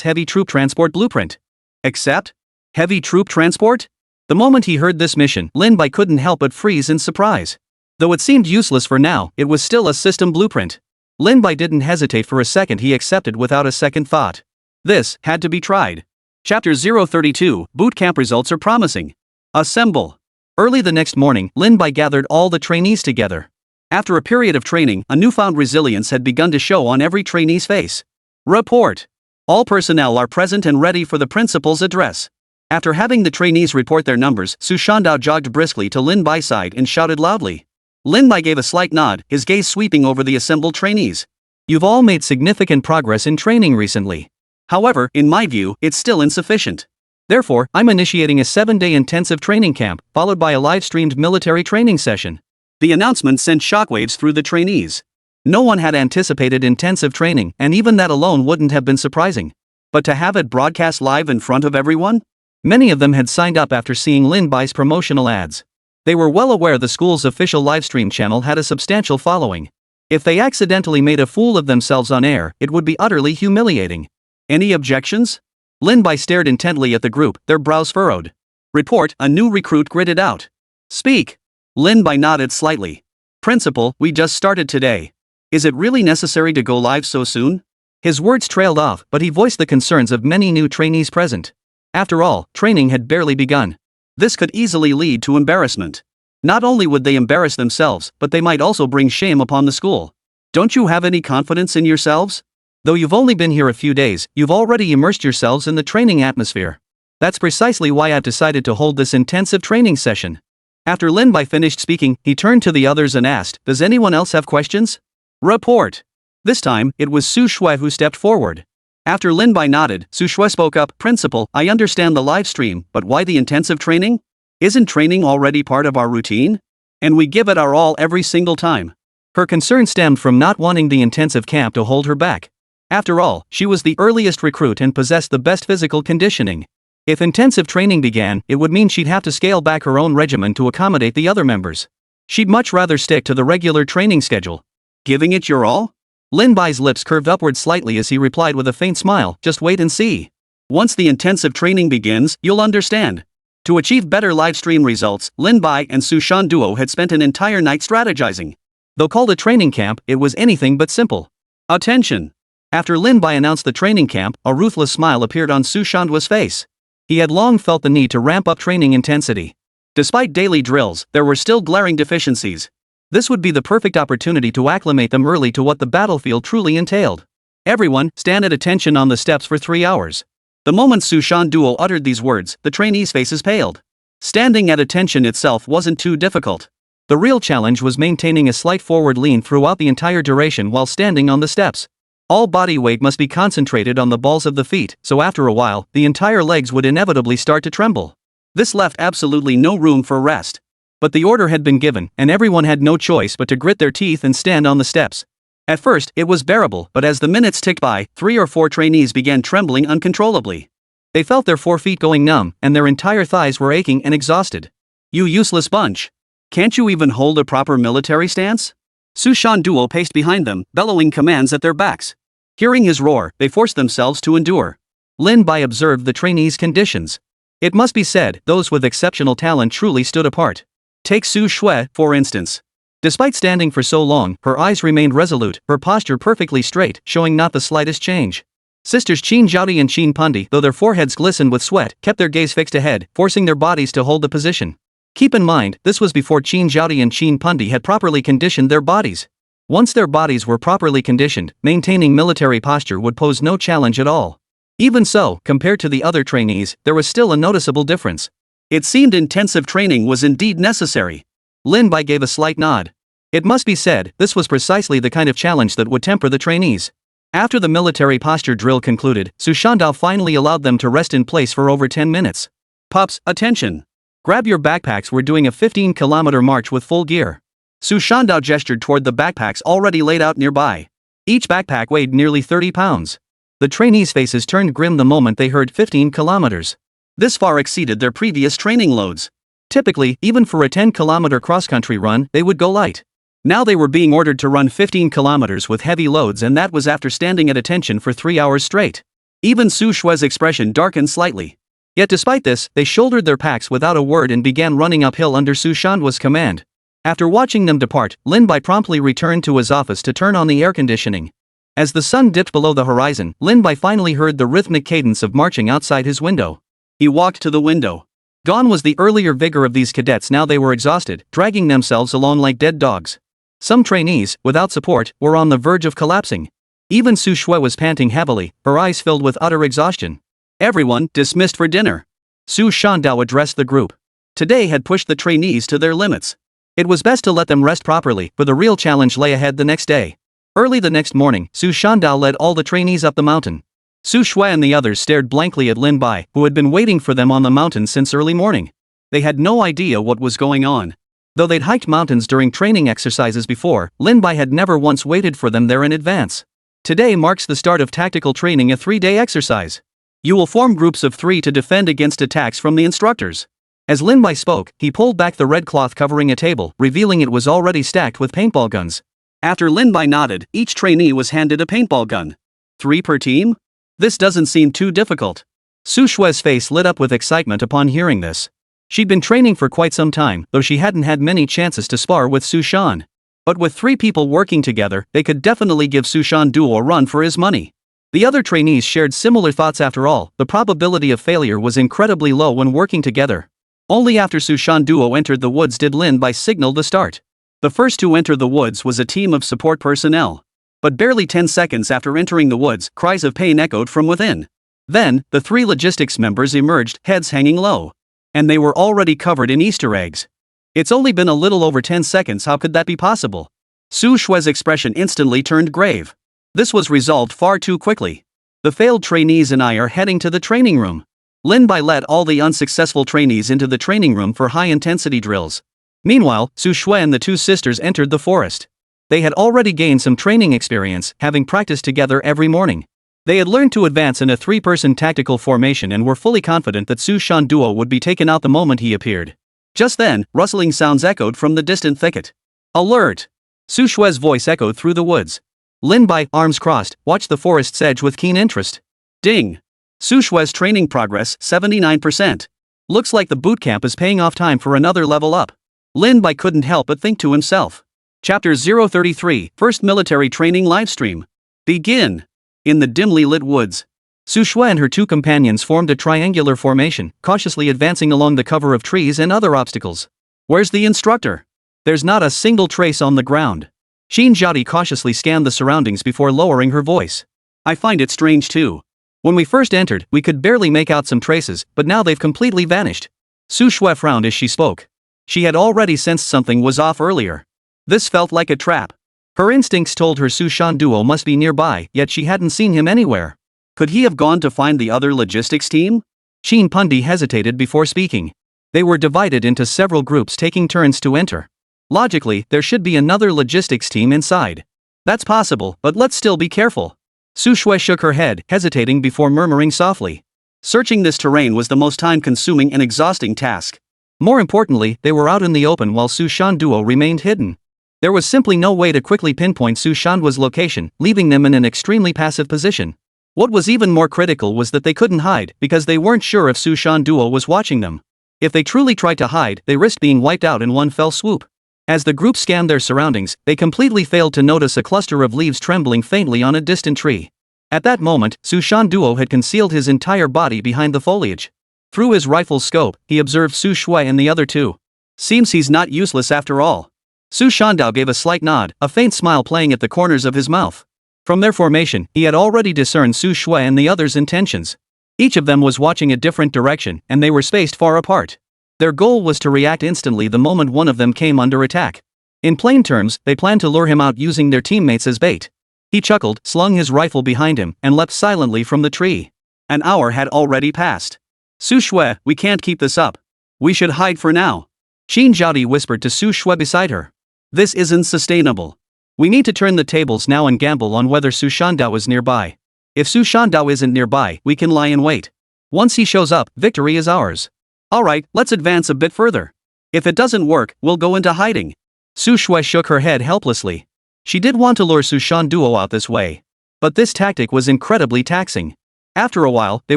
heavy troop transport blueprint. Accept? Heavy troop transport? The moment he heard this mission, Lin Bai couldn't help but freeze in surprise. Though it seemed useless for now, it was still a system blueprint. Lin Bai didn't hesitate for a second, he accepted without a second thought. This had to be tried. Chapter 032, Boot Camp results are promising. Assemble. Early the next morning, Lin Bai gathered all the trainees together. After a period of training, a newfound resilience had begun to show on every trainee's face. Report. All personnel are present and ready for the principal's address. After having the trainees report their numbers, Su Shandao jogged briskly to Lin Bai's side and shouted loudly. Lin Bai gave a slight nod, his gaze sweeping over the assembled trainees. You've all made significant progress in training recently. However, in my view, it's still insufficient. Therefore, I'm initiating a 7-day intensive training camp, followed by a live-streamed military training session. The announcement sent shockwaves through the trainees. No one had anticipated intensive training, and even that alone wouldn't have been surprising. But to have it broadcast live in front of everyone? Many of them had signed up after seeing Lin Bai's promotional ads. They were well aware the school's official livestream channel had a substantial following. If they accidentally made a fool of themselves on air, it would be utterly humiliating. Any objections? Lin Bai stared intently at the group, their brows furrowed. Report, a new recruit gritted out. Speak. Lin Bai nodded slightly. Principal, we just started today. Is it really necessary to go live so soon? His words trailed off, but he voiced the concerns of many new trainees present. After all, training had barely begun. This could easily lead to embarrassment. Not only would they embarrass themselves, but they might also bring shame upon the school. Don't you have any confidence in yourselves? Though you've only been here a few days, you've already immersed yourselves in the training atmosphere. That's precisely why I've decided to hold this intensive training session. After Lin Bai finished speaking, he turned to the others and asked, does anyone else have questions? Report. This time, it was Su Shui who stepped forward. After Lin Bai nodded, Su Shui spoke up, Principal, I understand the live stream, but why the intensive training? Isn't training already part of our routine? And we give it our all every single time. Her concern stemmed from not wanting the intensive camp to hold her back. After all, she was the earliest recruit and possessed the best physical conditioning. If intensive training began, it would mean she'd have to scale back her own regimen to accommodate the other members. She'd much rather stick to the regular training schedule. Giving it your all? Lin Bai's lips curved upward slightly as he replied with a faint smile, just wait and see. Once the intensive training begins, you'll understand. To achieve better livestream results, Lin Bai and Su Shan duo had spent an entire night strategizing. Though called a training camp, it was anything but simple. Attention! After Lin Bai announced the training camp, a ruthless smile appeared on Su Shanduo's face. He had long felt the need to ramp up training intensity. Despite daily drills, there were still glaring deficiencies. This would be the perfect opportunity to acclimate them early to what the battlefield truly entailed. Everyone, stand at attention on the steps for 3 hours. The moment Su Shan duo uttered these words, the trainees' faces paled. Standing at attention itself wasn't too difficult. The real challenge was maintaining a slight forward lean throughout the entire duration while standing on the steps. All body weight must be concentrated on the balls of the feet, so after a while, the entire legs would inevitably start to tremble. This left absolutely no room for rest. But the order had been given, and everyone had no choice but to grit their teeth and stand on the steps. At first, it was bearable, but as the minutes ticked by, 3 or 4 trainees began trembling uncontrollably. They felt their forefeet going numb, and their entire thighs were aching and exhausted. You useless bunch! Can't you even hold a proper military stance? Su Shan duo paced behind them, bellowing commands at their backs. Hearing his roar, they forced themselves to endure. Lin Bai observed the trainees' conditions. It must be said, those with exceptional talent truly stood apart. Take Su Shui, for instance. Despite standing for so long, her eyes remained resolute, her posture perfectly straight, showing not the slightest change. Sisters Qin Zhaodi and Qin Pundi, though their foreheads glistened with sweat, kept their gaze fixed ahead, forcing their bodies to hold the position. Keep in mind, this was before Qin Zhaodi and Qin Pundi had properly conditioned their bodies. Once their bodies were properly conditioned, maintaining military posture would pose no challenge at all. Even so, compared to the other trainees, there was still a noticeable difference. It seemed intensive training was indeed necessary. Lin Bai gave a slight nod. It must be said, this was precisely the kind of challenge that would temper the trainees. After the military posture drill concluded, Su Shandao finally allowed them to rest in place for over 10 minutes. Pups, attention! Grab your backpacks, we're doing a 15-kilometer march with full gear. Su Shandao gestured toward the backpacks already laid out nearby. Each backpack weighed nearly 30 pounds. The trainees' faces turned grim the moment they heard 15 kilometers. This far exceeded their previous training loads. Typically, even for a 10-kilometer cross-country run, they would go light. Now they were being ordered to run 15 kilometers with heavy loads, and that was after standing at attention for 3 hours straight. Even Su Shui's expression darkened slightly. Yet despite this, they shouldered their packs without a word and began running uphill under Su Shanduo's command. After watching them depart, Lin Bai promptly returned to his office to turn on the air conditioning. As the sun dipped below the horizon, Lin Bai finally heard the rhythmic cadence of marching outside his window. He walked to the window. Gone was the earlier vigor of these cadets. Now they were exhausted, dragging themselves along like dead dogs. Some trainees, without support, were on the verge of collapsing. Even Su Shui was panting heavily, her eyes filled with utter exhaustion. Everyone dismissed for dinner. Su Shandao addressed the group. Today had pushed the trainees to their limits. It was best to let them rest properly, for the real challenge lay ahead the next day. Early the next morning, Su Shandao led all the trainees up the mountain. Su Shui and the others stared blankly at Lin Bai, who had been waiting for them on the mountain since early morning. They had no idea what was going on. Though they'd hiked mountains during training exercises before, Lin Bai had never once waited for them there in advance. Today marks the start of tactical training, a 3-day exercise. You will form groups of 3 to defend against attacks from the instructors. As Lin Bai spoke, he pulled back the red cloth covering a table, revealing it was already stacked with paintball guns. After Lin Bai nodded, each trainee was handed a paintball gun. 3 per team? This doesn't seem too difficult. Su Shui's face lit up with excitement upon hearing this. She'd been training for quite some time, though she hadn't had many chances to spar with Su Shan. But with 3 people working together, they could definitely give Su Shan Duo a run for his money. The other trainees shared similar thoughts. After all, the probability of failure was incredibly low when working together. Only after Su Shan Duo entered the woods did Lin Bai signal the start. The first to enter the woods was a team of support personnel. But barely 10 seconds after entering the woods, cries of pain echoed from within. Then, the 3 logistics members emerged, heads hanging low. And they were already covered in Easter eggs. It's only been a little over 10 seconds, how could that be possible? Su Shui's expression instantly turned grave. This was resolved far too quickly. The failed trainees and I are heading to the training room. Lin Bai led all the unsuccessful trainees into the training room for high-intensity drills. Meanwhile, Su Shui and the 2 sisters entered the forest. They had already gained some training experience, having practiced together every morning. They had learned to advance in a 3-person tactical formation and were fully confident that Su Shan Duo would be taken out the moment he appeared. Just then, rustling sounds echoed from the distant thicket. Alert! Su Shui's voice echoed through the woods. Lin Bai, arms crossed, watched the forest's edge with keen interest. Ding! Su Shui's training progress, 79%. Looks like the bootcamp is paying off, time for another level up. Lin Bai couldn't help but think to himself. Chapter 033, First Military Training Livestream. Begin! In the dimly lit woods, Su Shui and her 2 companions formed a triangular formation, cautiously advancing along the cover of trees and other obstacles. Where's the instructor? There's not a single trace on the ground. Xin Zhaodi cautiously scanned the surroundings before lowering her voice. I find it strange too. When we first entered, we could barely make out some traces, but now they've completely vanished. Su Shui frowned as she spoke. She had already sensed something was off earlier. This felt like a trap. Her instincts told her Su Shan Duo must be nearby, yet she hadn't seen him anywhere. Could he have gone to find the other logistics team? Xin Pundi hesitated before speaking. They were divided into several groups, taking turns to enter. Logically, there should be another logistics team inside. That's possible, but let's still be careful. Su Shui shook her head, hesitating before murmuring softly. Searching this terrain was the most time-consuming and exhausting task. More importantly, they were out in the open while Su Shan Duo remained hidden. There was simply no way to quickly pinpoint Su Shanduo's location, leaving them in an extremely passive position. What was even more critical was that they couldn't hide, because they weren't sure if Su Shan Duo was watching them. If they truly tried to hide, they risked being wiped out in one fell swoop. As the group scanned their surroundings, they completely failed to notice a cluster of leaves trembling faintly on a distant tree. At that moment, Su Shan Duo had concealed his entire body behind the foliage. Through his rifle's scope, he observed Su Shui and the other 2. Seems he's not useless after all. Su Shandao gave a slight nod, a faint smile playing at the corners of his mouth. From their formation, he had already discerned Su Shui and the others' intentions. Each of them was watching a different direction, and they were spaced far apart. Their goal was to react instantly the moment one of them came under attack. In plain terms, they planned to lure him out using their teammates as bait. He chuckled, slung his rifle behind him, and leapt silently from the tree. An hour had already passed. Su Shui, we can't keep this up. We should hide for now. Xin Zhaodi whispered to Su Shui beside her. This isn't sustainable. We need to turn the tables now and gamble on whether Su Shandao is nearby. If Su Shandao isn't nearby, we can lie in wait. Once he shows up, victory is ours. Alright, let's advance a bit further. If it doesn't work, we'll go into hiding. Su Shui shook her head helplessly. She did want to lure Su Shan Duo out this way. But this tactic was incredibly taxing. After a while, they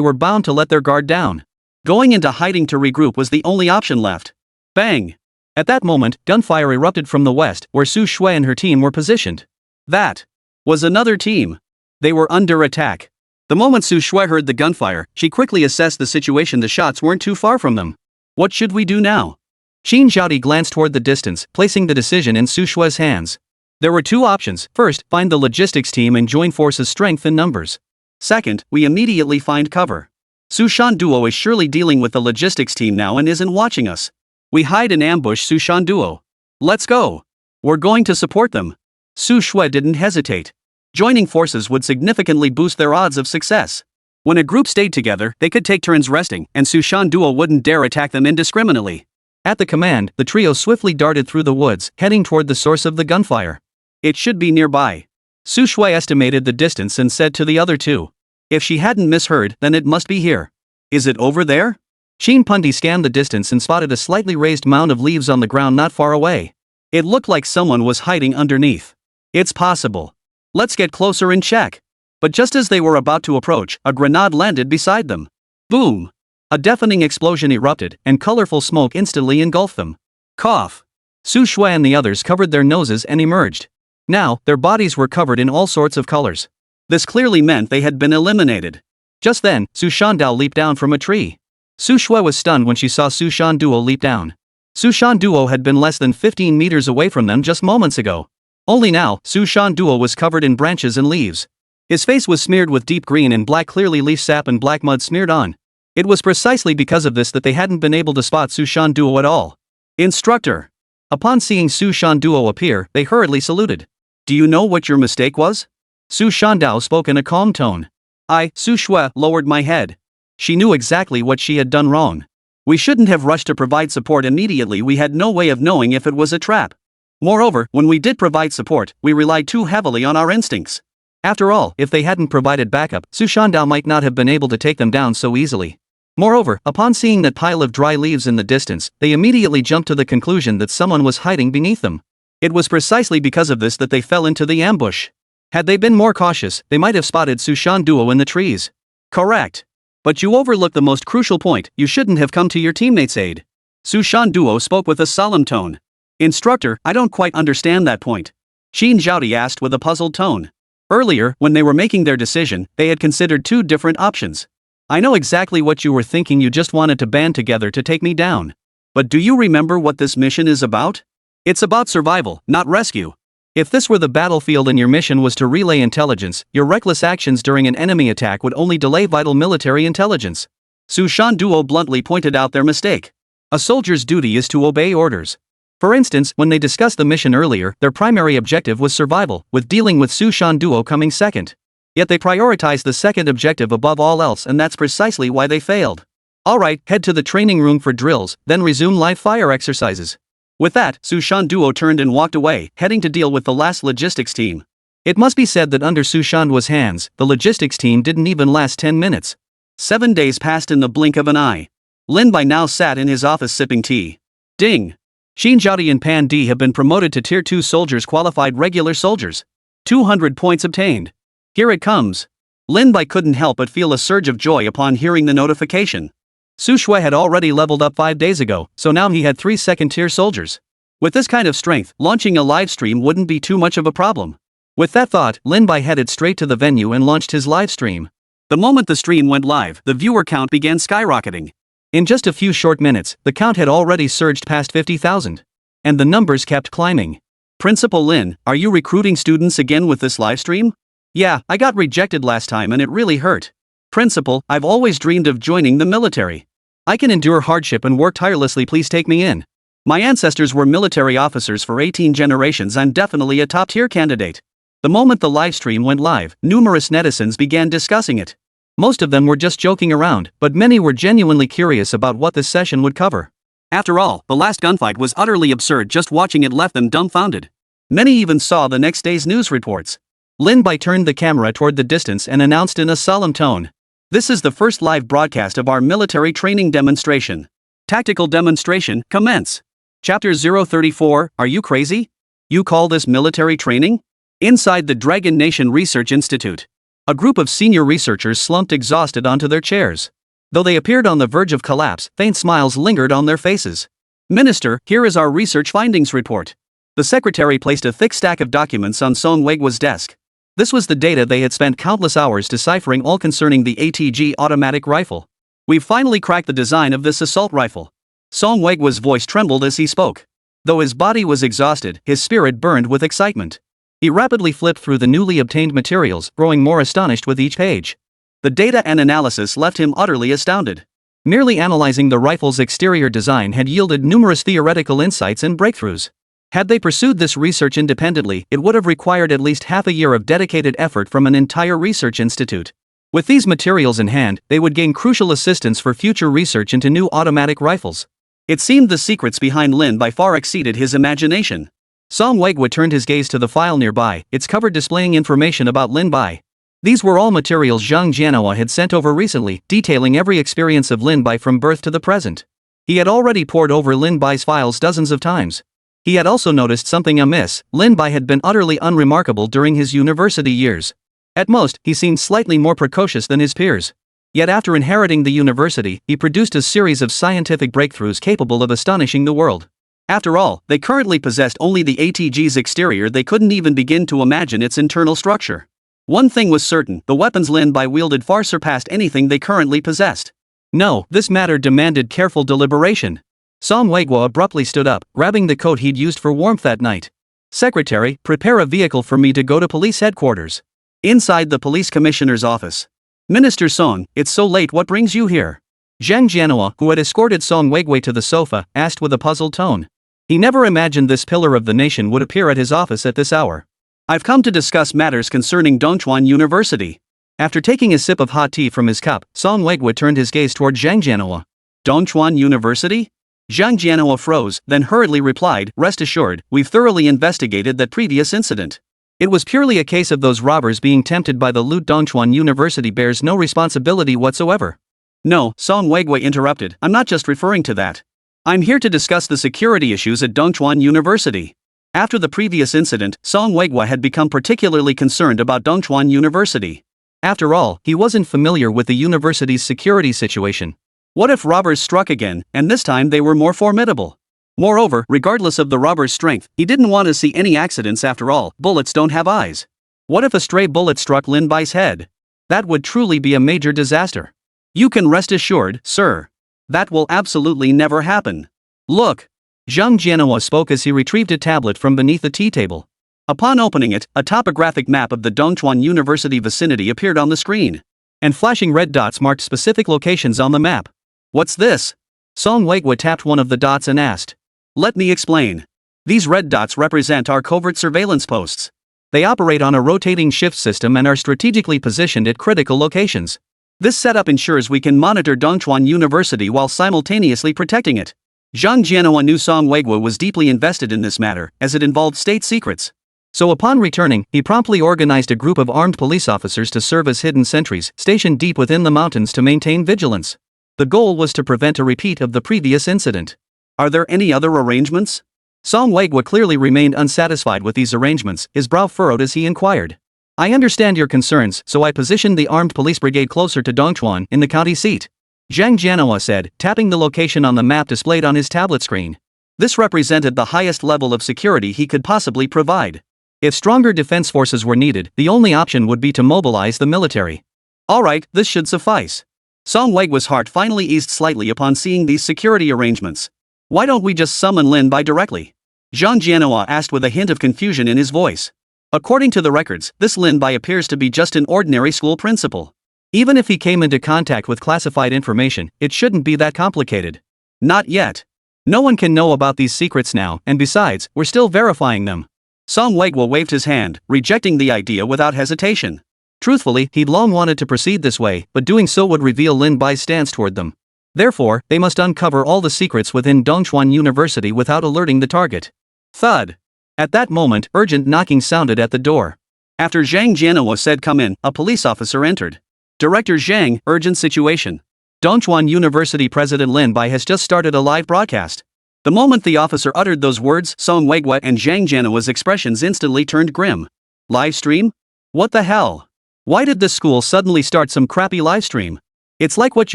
were bound to let their guard down. Going into hiding to regroup was the only option left. Bang! At that moment, gunfire erupted from the west, where Su Shui and her team were positioned. That was another team. They were under attack. The moment Su Shui heard the gunfire, she quickly assessed the situation. The shots weren't too far from them. What should we do now? Xin Zhaodi glanced toward the distance, placing the decision in Su Shui's hands. There were two options. First, find the logistics team and join forces strength in numbers. Second, we immediately find cover. Sushan Duo is surely dealing with the logistics team now and isn't watching us. We hide and ambush Sushan Duo. Let's go. We're going to support them. Su Shui didn't hesitate. Joining forces would significantly boost their odds of success. When a group stayed together, they could take turns resting, and Sushan Duo wouldn't dare attack them indiscriminately. At the command, the trio swiftly darted through the woods, heading toward the source of the gunfire. It should be nearby. Su Shui estimated the distance and said to the other two. If she hadn't misheard, then it must be here. Is it over there? Shin Pundi scanned the distance and spotted a slightly raised mound of leaves on the ground not far away. It looked like someone was hiding underneath. It's possible. Let's get closer and check. But just as they were about to approach, a grenade landed beside them. Boom! A deafening explosion erupted, and colorful smoke instantly engulfed them. Cough! Su Shui and the others covered their noses and emerged. Now, their bodies were covered in all sorts of colors. This clearly meant they had been eliminated. Just then, Su Shandao leaped down from a tree. Su Shui was stunned when she saw Sushan Duo leap down. Sushan Duo had been less than 15 meters away from them just moments ago. Only now, Sushan Duo was covered in branches and leaves. His face was smeared with deep green and black, clearly leaf sap and black mud smeared on. It was precisely because of this that they hadn't been able to spot Sushan Duo at all. Instructor! Upon seeing Sushan Duo appear, they hurriedly saluted. Do you know what your mistake was? Su Shandao spoke in a calm tone. I, Su Shui, lowered my head. She knew exactly what she had done wrong. We shouldn't have rushed to provide support immediately. We had no way of knowing if it was a trap. Moreover, when we did provide support, we relied too heavily on our instincts. After all, if they hadn't provided backup, Su Shandao might not have been able to take them down so easily. Moreover, upon seeing that pile of dry leaves in the distance, they immediately jumped to the conclusion that someone was hiding beneath them. It was precisely because of this that they fell into the ambush. Had they been more cautious, they might have spotted Sushan Duo in the trees. Correct. But you overlooked the most crucial point. You shouldn't have come to your teammates' aid. Sushan Duo spoke with a solemn tone. Instructor, I don't quite understand that point. Xin Zhaodi asked with a puzzled tone. Earlier, when they were making their decision, they had considered two different options. I know exactly what you were thinking. You just wanted to band together to take me down. But do you remember what this mission is about? It's about survival, not rescue. If this were the battlefield and your mission was to relay intelligence, your reckless actions during an enemy attack would only delay vital military intelligence. Sushan Duo bluntly pointed out their mistake. A soldier's duty is to obey orders. For instance, when they discussed the mission earlier, their primary objective was survival, with dealing with Sushan Duo coming second. Yet they prioritized the second objective above all else, and that's precisely why they failed. Alright, head to the training room for drills, then resume live fire exercises. With that, Sushan Duo turned and walked away, heading to deal with the last logistics team. It must be said that under Sushan Duo's hands, the logistics team didn't even last 10 minutes. 7 days passed in the blink of an eye. Lin Bai now sat in his office sipping tea. Ding! Xin Zhaodi and Pan Di have been promoted to Tier 2 soldiers, qualified regular soldiers. 200 points obtained. Here it comes. Lin Bai couldn't help but feel a surge of joy upon hearing the notification. Su Shui had already leveled up 5 days ago, so now he had 3 second-tier soldiers. With this kind of strength, launching a live stream wouldn't be too much of a problem. With that thought, Lin Bai headed straight to the venue and launched his live stream. The moment the stream went live, the viewer count began skyrocketing. In just a few short minutes, the count had already surged past 50,000. And the numbers kept climbing. Principal Lin, are you recruiting students again with this live stream? Yeah, I got rejected last time and it really hurt. Principal, I've always dreamed of joining the military. I can endure hardship and work tirelessly, please take me in. My ancestors were military officers for 18 generations, I'm definitely a top-tier candidate. The moment the livestream went live, numerous netizens began discussing it. Most of them were just joking around, but many were genuinely curious about what this session would cover. After all, the last gunfight was utterly absurd. Just watching it left them dumbfounded. Many even saw the next day's news reports. Lin Bai turned the camera toward the distance and announced in a solemn tone. This is the first live broadcast of our military training demonstration. Tactical demonstration, commence. Chapter 034, are you crazy? You call this military training? Inside the Dragon Nation Research Institute. A group of senior researchers slumped exhausted onto their chairs. Though they appeared on the verge of collapse, faint smiles lingered on their faces. Minister, here is our research findings report. The secretary placed a thick stack of documents on Song Weiguo's desk. This was the data they had spent countless hours deciphering, all concerning the ATG automatic rifle. We've finally cracked the design of this assault rifle. Song Weiguo's voice trembled as he spoke. Though his body was exhausted, his spirit burned with excitement. He rapidly flipped through the newly obtained materials, growing more astonished with each page. The data and analysis left him utterly astounded. Merely analyzing the rifle's exterior design had yielded numerous theoretical insights and breakthroughs. Had they pursued this research independently, it would have required at least half a year of dedicated effort from an entire research institute. With these materials in hand, they would gain crucial assistance for future research into new automatic rifles. It seemed the secrets behind Lin by far exceeded his imagination. Song Weigwa turned his gaze to the file nearby, its cover displaying information about Lin Bai. These were all materials Zhang Jianhua had sent over recently, detailing every experience of Lin Bai from birth to the present. He had already pored over Lin Bai's files dozens of times. He had also noticed something amiss. Lin Bai had been utterly unremarkable during his university years. At most, he seemed slightly more precocious than his peers. Yet after inheriting the university, he produced a series of scientific breakthroughs capable of astonishing the world. After all, they currently possessed only the ATG's exterior. They couldn't even begin to imagine its internal structure. One thing was certain, the weapons Lin Bai wielded far surpassed anything they currently possessed. No, this matter demanded careful deliberation. Song Weigwa abruptly stood up, grabbing the coat he'd used for warmth that night. "Secretary, prepare a vehicle for me to go to police headquarters." Inside the police commissioner's office. "Minister Song, it's so late, what brings you here?" Zhang Jianhua, who had escorted Song Weigwa to the sofa, asked with a puzzled tone. He never imagined this pillar of the nation would appear at his office at this hour. "I've come to discuss matters concerning Dongchuan University." After taking a sip of hot tea from his cup, Song Weigwa turned his gaze toward Zhang Jianhua. "Dongchuan University?" Zhang Jianhua froze, then hurriedly replied, "Rest assured, we've thoroughly investigated that previous incident. It was purely a case of those robbers being tempted by the loot. Dongchuan University bears no responsibility whatsoever." "No," Song Weigwa interrupted, "I'm not just referring to that. I'm here to discuss the security issues at Dongchuan University." After the previous incident, Song Weigwa had become particularly concerned about Dongchuan University. After all, he wasn't familiar with the university's security situation. What if robbers struck again, and this time they were more formidable? Moreover, regardless of the robbers' strength, he didn't want to see any accidents. After all, bullets don't have eyes. What if a stray bullet struck Lin Bai's head? That would truly be a major disaster. "You can rest assured, sir. That will absolutely never happen. Look." Zhang Jianhua spoke as he retrieved a tablet from beneath the tea table. Upon opening it, a topographic map of the Dongchuan University vicinity appeared on the screen. And flashing red dots marked specific locations on the map. "What's this?" Song Weigwa tapped one of the dots and asked. "Let me explain. These red dots represent our covert surveillance posts. They operate on a rotating shift system and are strategically positioned at critical locations. This setup ensures we can monitor Dongchuan University while simultaneously protecting it." Zhang Jianhua knew Song Weigwa was deeply invested in this matter, as it involved state secrets. So upon returning, he promptly organized a group of armed police officers to serve as hidden sentries, stationed deep within the mountains to maintain vigilance. The goal was to prevent a repeat of the previous incident. "Are there any other arrangements?" Song Weigwa clearly remained unsatisfied with these arrangements, his brow furrowed as he inquired. "I understand your concerns, so I positioned the armed police brigade closer to Dongchuan, in the county seat," Zhang Jianhua said, tapping the location on the map displayed on his tablet screen. This represented the highest level of security he could possibly provide. If stronger defense forces were needed, the only option would be to mobilize the military. "All right, this should suffice." Song Weigwa's heart finally eased slightly upon seeing these security arrangements. "Why don't we just summon Lin Bai directly?" Zhang Jianhua asked with a hint of confusion in his voice. According to the records, this Lin Bai appears to be just an ordinary school principal. Even if he came into contact with classified information, it shouldn't be that complicated. "Not yet. No one can know about these secrets now, and besides, we're still verifying them." Song Weigwa waved his hand, rejecting the idea without hesitation. Truthfully, he'd long wanted to proceed this way, but doing so would reveal Lin Bai's stance toward them. Therefore, they must uncover all the secrets within Dongchuan University without alerting the target. Thud. At that moment, urgent knocking sounded at the door. After Zhang Jianhua said "Come in," a police officer entered. "Director Zhang, urgent situation. Dongchuan University President Lin Bai has just started a live broadcast." The moment the officer uttered those words, Song Weigwa and Zhang Jianhua's expressions instantly turned grim. Live stream? What the hell? Why did this school suddenly start some crappy live stream? It's like what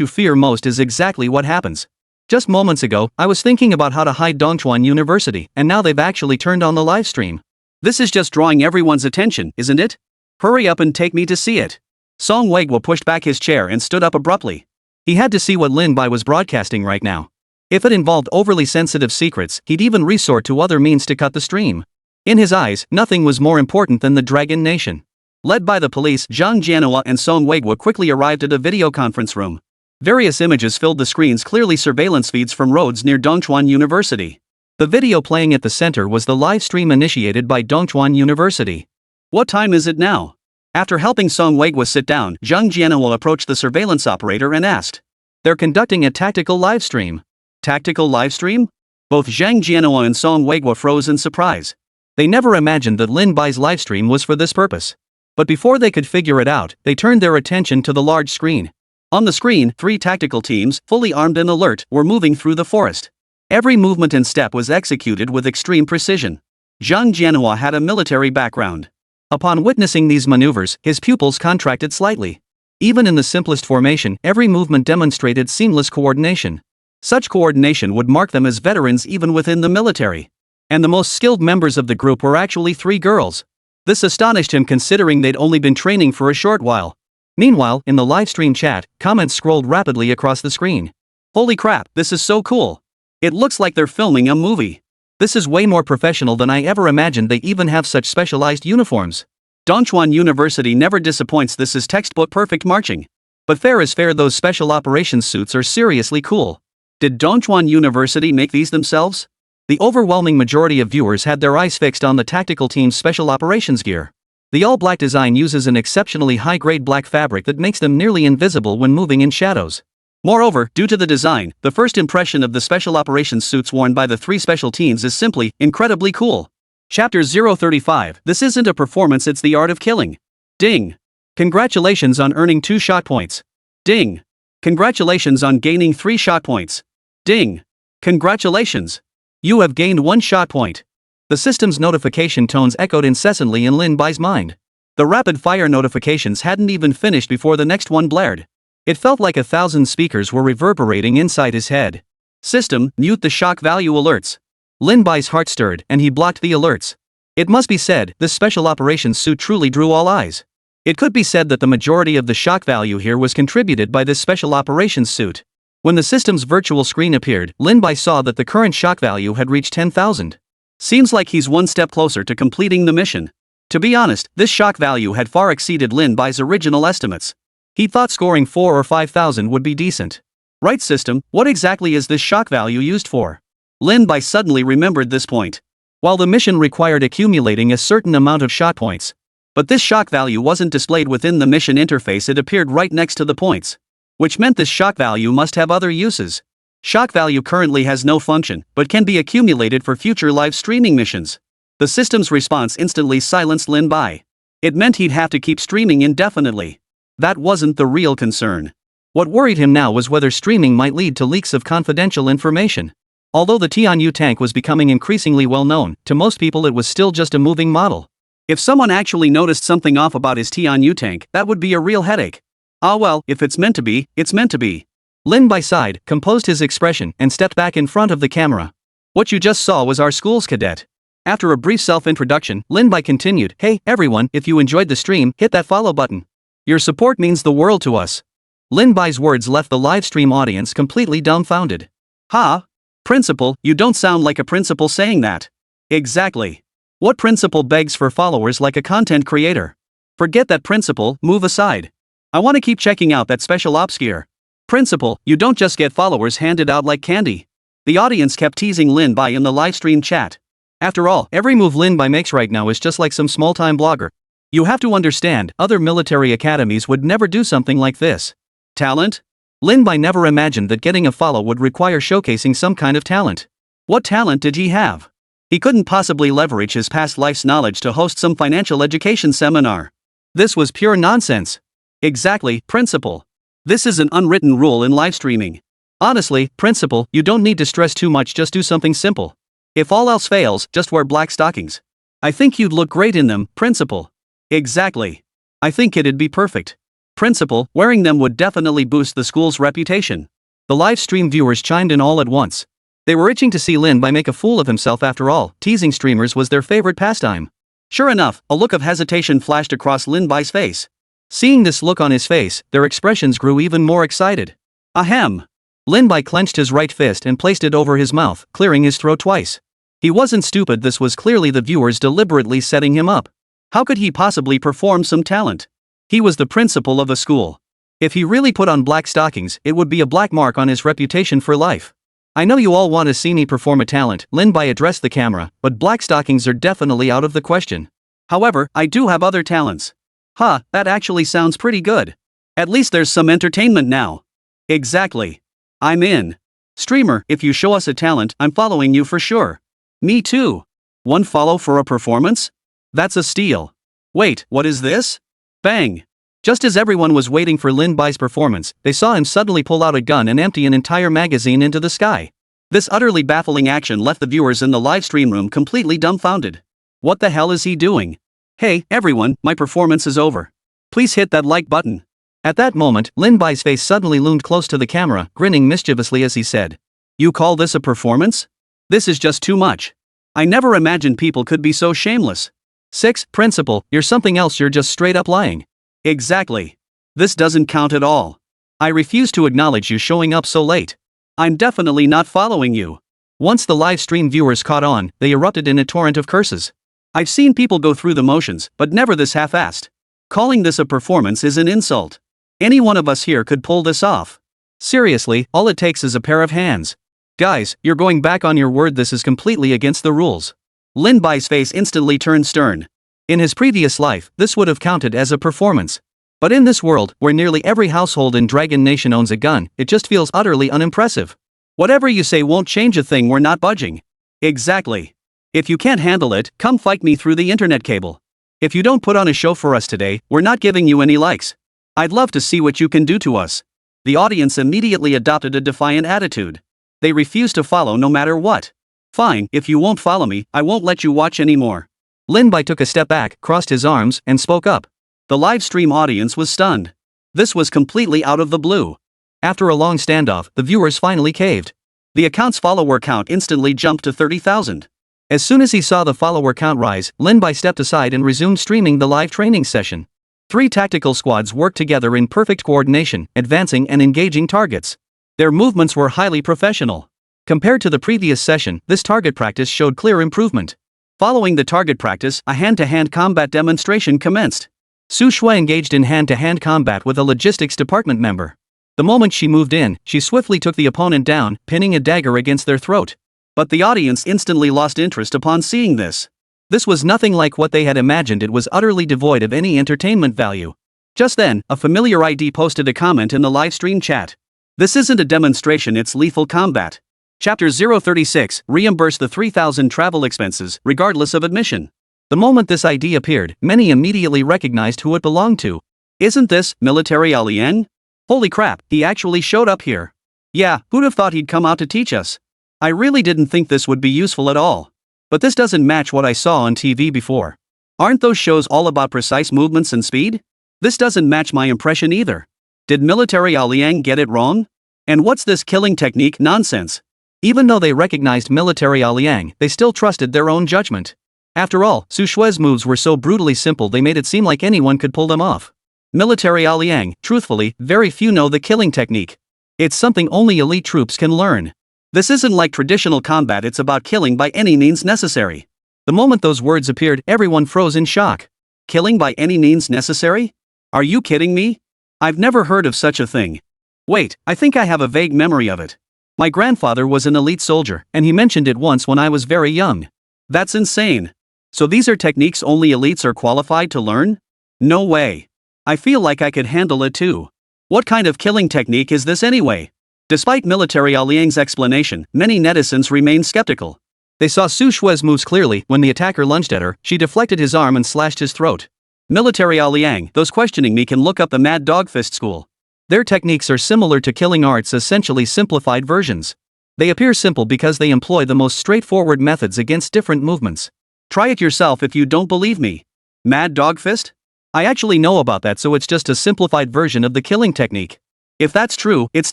you fear most is exactly what happens. Just moments ago, I was thinking about how to hide Dongchuan University, and now they've actually turned on the live stream. This is just drawing everyone's attention, isn't it? Hurry up and take me to see it. Song Weigwa pushed back his chair and stood up abruptly. He had to see what Lin Bai was broadcasting right now. If it involved overly sensitive secrets, he'd even resort to other means to cut the stream. In his eyes, nothing was more important than the Dragon Nation. Led by the police, Zhang Jianhua and Song Weiguo quickly arrived at a video conference room. Various images filled the screens, clearly surveillance feeds from roads near Dongchuan University. The video playing at the center was the live stream initiated by Dongchuan University. What time is it now? After helping Song Weiguo sit down, Zhang Jianhua approached the surveillance operator and asked. They're conducting a tactical live stream. Tactical live stream? Both Zhang Jianhua and Song Weiguo froze in surprise. They never imagined that Lin Bai's livestream was for this purpose. But before they could figure it out, they turned their attention to the large screen. On the screen, 3 tactical teams, fully armed and alert, were moving through the forest. Every movement and step was executed with extreme precision. Zhang Jianhua had a military background. Upon witnessing these maneuvers, his pupils contracted slightly. Even in the simplest formation, every movement demonstrated seamless coordination. Such coordination would mark them as veterans even within the military. And the most skilled members of the group were actually 3 girls. This astonished him considering they'd only been training for a short while. Meanwhile, in the livestream chat, comments scrolled rapidly across the screen. Holy crap, this is so cool. It looks like they're filming a movie. This is way more professional than I ever imagined. They even have such specialized uniforms. Dongchuan University never disappoints. This is textbook perfect marching. But fair is fair, those special operations suits are seriously cool. Did Dongchuan University make these themselves? The overwhelming majority of viewers had their eyes fixed on the tactical team's special operations gear. The all-black design uses an exceptionally high-grade black fabric that makes them nearly invisible when moving in shadows. Moreover, due to the design, the first impression of the special operations suits worn by the 3 special teams is simply incredibly cool. Chapter 035. This isn't a performance, it's the art of killing. Ding. Congratulations on earning 2 shot points. Ding. Congratulations on gaining 3 shot points. Ding. Congratulations. You have gained 1 shot point. The system's notification tones echoed incessantly in Lin Bai's mind. The rapid-fire notifications hadn't even finished before the next one blared. It felt like 1,000 speakers were reverberating inside his head. System, mute the shock value alerts. Lin Bai's heart stirred, and he blocked the alerts. It must be said, this special operations suit truly drew all eyes. It could be said that the majority of the shock value here was contributed by this special operations suit. When the system's virtual screen appeared, Lin Bai saw that the current shock value had reached 10,000. Seems like he's one step closer to completing the mission. To be honest, this shock value had far exceeded Lin Bai's original estimates. He thought scoring 4 or 5,000 would be decent. Right, system, what exactly is this shock value used for? Lin Bai suddenly remembered this point. While the mission required accumulating a certain amount of shot points, but this shock value wasn't displayed within the mission interface, it appeared right next to the points. Which meant this shock value must have other uses. Shock value currently has no function, but can be accumulated for future live streaming missions. The system's response instantly silenced Lin Bai. It meant he'd have to keep streaming indefinitely. That wasn't the real concern. What worried him now was whether streaming might lead to leaks of confidential information. Although the Tianyu tank was becoming increasingly well known, to most people it was still just a moving model. If someone actually noticed something off about his Tianyu tank, that would be a real headache. Ah well, if it's meant to be, it's meant to be. Lin Bai sighed, composed his expression, and stepped back in front of the camera. What you just saw was our school's cadet. After a brief self-introduction, Lin Bai continued, Hey, everyone, if you enjoyed the stream, hit that follow button. Your support means the world to us. Lin Bai's words left the live stream audience completely dumbfounded. Ha? Principal, you don't sound like a principal saying that. Exactly. What principal begs for followers like a content creator? Forget that, principal, move aside. I want to keep checking out that special ops gear. Principal, you don't just get followers handed out like candy. The audience kept teasing Lin Bai in the livestream chat. After all, every move Lin Bai makes right now is just like some small-time blogger. You have to understand, other military academies would never do something like this. Talent? Lin Bai never imagined that getting a follow would require showcasing some kind of talent. What talent did he have? He couldn't possibly leverage his past life's knowledge to host some financial education seminar. This was pure nonsense. Exactly, principal. This is an unwritten rule in live streaming. Honestly, principal, you don't need to stress too much, just do something simple. If all else fails, just wear black stockings. I think you'd look great in them, principal. Exactly. I think it'd be perfect. Principal, wearing them would definitely boost the school's reputation. The live stream viewers chimed in all at once. They were itching to see Lin Bai make a fool of himself. After all, teasing streamers was their favorite pastime. Sure enough, a look of hesitation flashed across Lin Bai's face. Seeing this look on his face, their expressions grew even more excited. Ahem. Lin Bai clenched his right fist and placed it over his mouth, clearing his throat twice. He wasn't stupid, this was clearly the viewers deliberately setting him up. How could he possibly perform some talent? He was the principal of a school. If he really put on black stockings, it would be a black mark on his reputation for life. I know you all want to see me perform a talent, Lin Bai addressed the camera, but black stockings are definitely out of the question. However, I do have other talents. That actually sounds pretty good. At least there's some entertainment now. Exactly. I'm in. Streamer, if you show us a talent, I'm following you for sure. Me too. One follow for a performance? That's a steal. Wait, what is this? Bang. Just as everyone was waiting for Lin Bai's performance, they saw him suddenly pull out a gun and empty an entire magazine into the sky. This utterly baffling action left the viewers in the live stream room completely dumbfounded. What the hell is he doing? Hey, everyone, my performance is over. Please hit that like button. At that moment, Lin Bai's face suddenly loomed close to the camera, grinning mischievously as he said, "You call this a performance? This is just too much. I never imagined people could be so shameless." 6. Principal, you're something else, you're just straight up lying. Exactly. This doesn't count at all. I refuse to acknowledge you showing up so late. I'm definitely not following you. Once the live stream viewers caught on, they erupted in a torrent of curses. I've seen people go through the motions, but never this half-assed. Calling this a performance is an insult. Any one of us here could pull this off. Seriously, all it takes is a pair of hands. Guys, you're going back on your word, this is completely against the rules. Lin Bai's face instantly turned stern. In his previous life, this would have counted as a performance. But in this world, where nearly every household in Dragon Nation owns a gun, it just feels utterly unimpressive. Whatever you say won't change a thing, we're not budging. Exactly. If you can't handle it, come fight me through the internet cable. If you don't put on a show for us today, we're not giving you any likes. I'd love to see what you can do to us. The audience immediately adopted a defiant attitude. They refused to follow no matter what. Fine, if you won't follow me, I won't let you watch anymore. Lin Bai took a step back, crossed his arms, and spoke up. The live stream audience was stunned. This was completely out of the blue. After a long standoff, the viewers finally caved. The account's follower count instantly jumped to 30,000. As soon as he saw the follower count rise, Lin Bai stepped aside and resumed streaming the live training session. 3 tactical squads worked together in perfect coordination, advancing and engaging targets. Their movements were highly professional. Compared to the previous session, this target practice showed clear improvement. Following the target practice, a hand-to-hand combat demonstration commenced. Su Shui engaged in hand-to-hand combat with a logistics department member. The moment she moved in, she swiftly took the opponent down, pinning a dagger against their throat. But the audience instantly lost interest upon seeing this. This was nothing like what they had imagined, it was utterly devoid of any entertainment value. Just then, a familiar ID posted a comment in the live stream chat. This isn't a demonstration, it's lethal combat. Chapter 036, reimburse the 3,000 travel expenses, regardless of admission. The moment this ID appeared, many immediately recognized who it belonged to. Isn't this Military Liang? Holy crap, he actually showed up here. Yeah, who'd have thought he'd come out to teach us? I really didn't think this would be useful at all. But this doesn't match what I saw on TV before. Aren't those shows all about precise movements and speed? This doesn't match my impression either. Did Military Liang get it wrong? And what's this killing technique nonsense? Even though they recognized Military Liang, they still trusted their own judgment. After all, Su Shui's moves were so brutally simple they made it seem like anyone could pull them off. Military Liang, truthfully, very few know the killing technique. It's something only elite troops can learn. This isn't like traditional combat, it's about killing by any means necessary. The moment those words appeared, everyone froze in shock. Killing by any means necessary? Are you kidding me? I've never heard of such a thing. Wait, I think I have a vague memory of it. My grandfather was an elite soldier, and he mentioned it once when I was very young. That's insane. So these are techniques only elites are qualified to learn? No way. I feel like I could handle it too. What kind of killing technique is this anyway? Despite Military Liang's explanation, many netizens remained skeptical. They saw Su Shui's moves clearly. When the attacker lunged at her, she deflected his arm and slashed his throat. Military Liang, those questioning me can look up the Mad Dog Fist School. Their techniques are similar to killing arts, essentially simplified versions. They appear simple because they employ the most straightforward methods against different movements. Try it yourself if you don't believe me. Mad Dog Fist? I actually know about that, so it's just a simplified version of the killing technique. If that's true, it's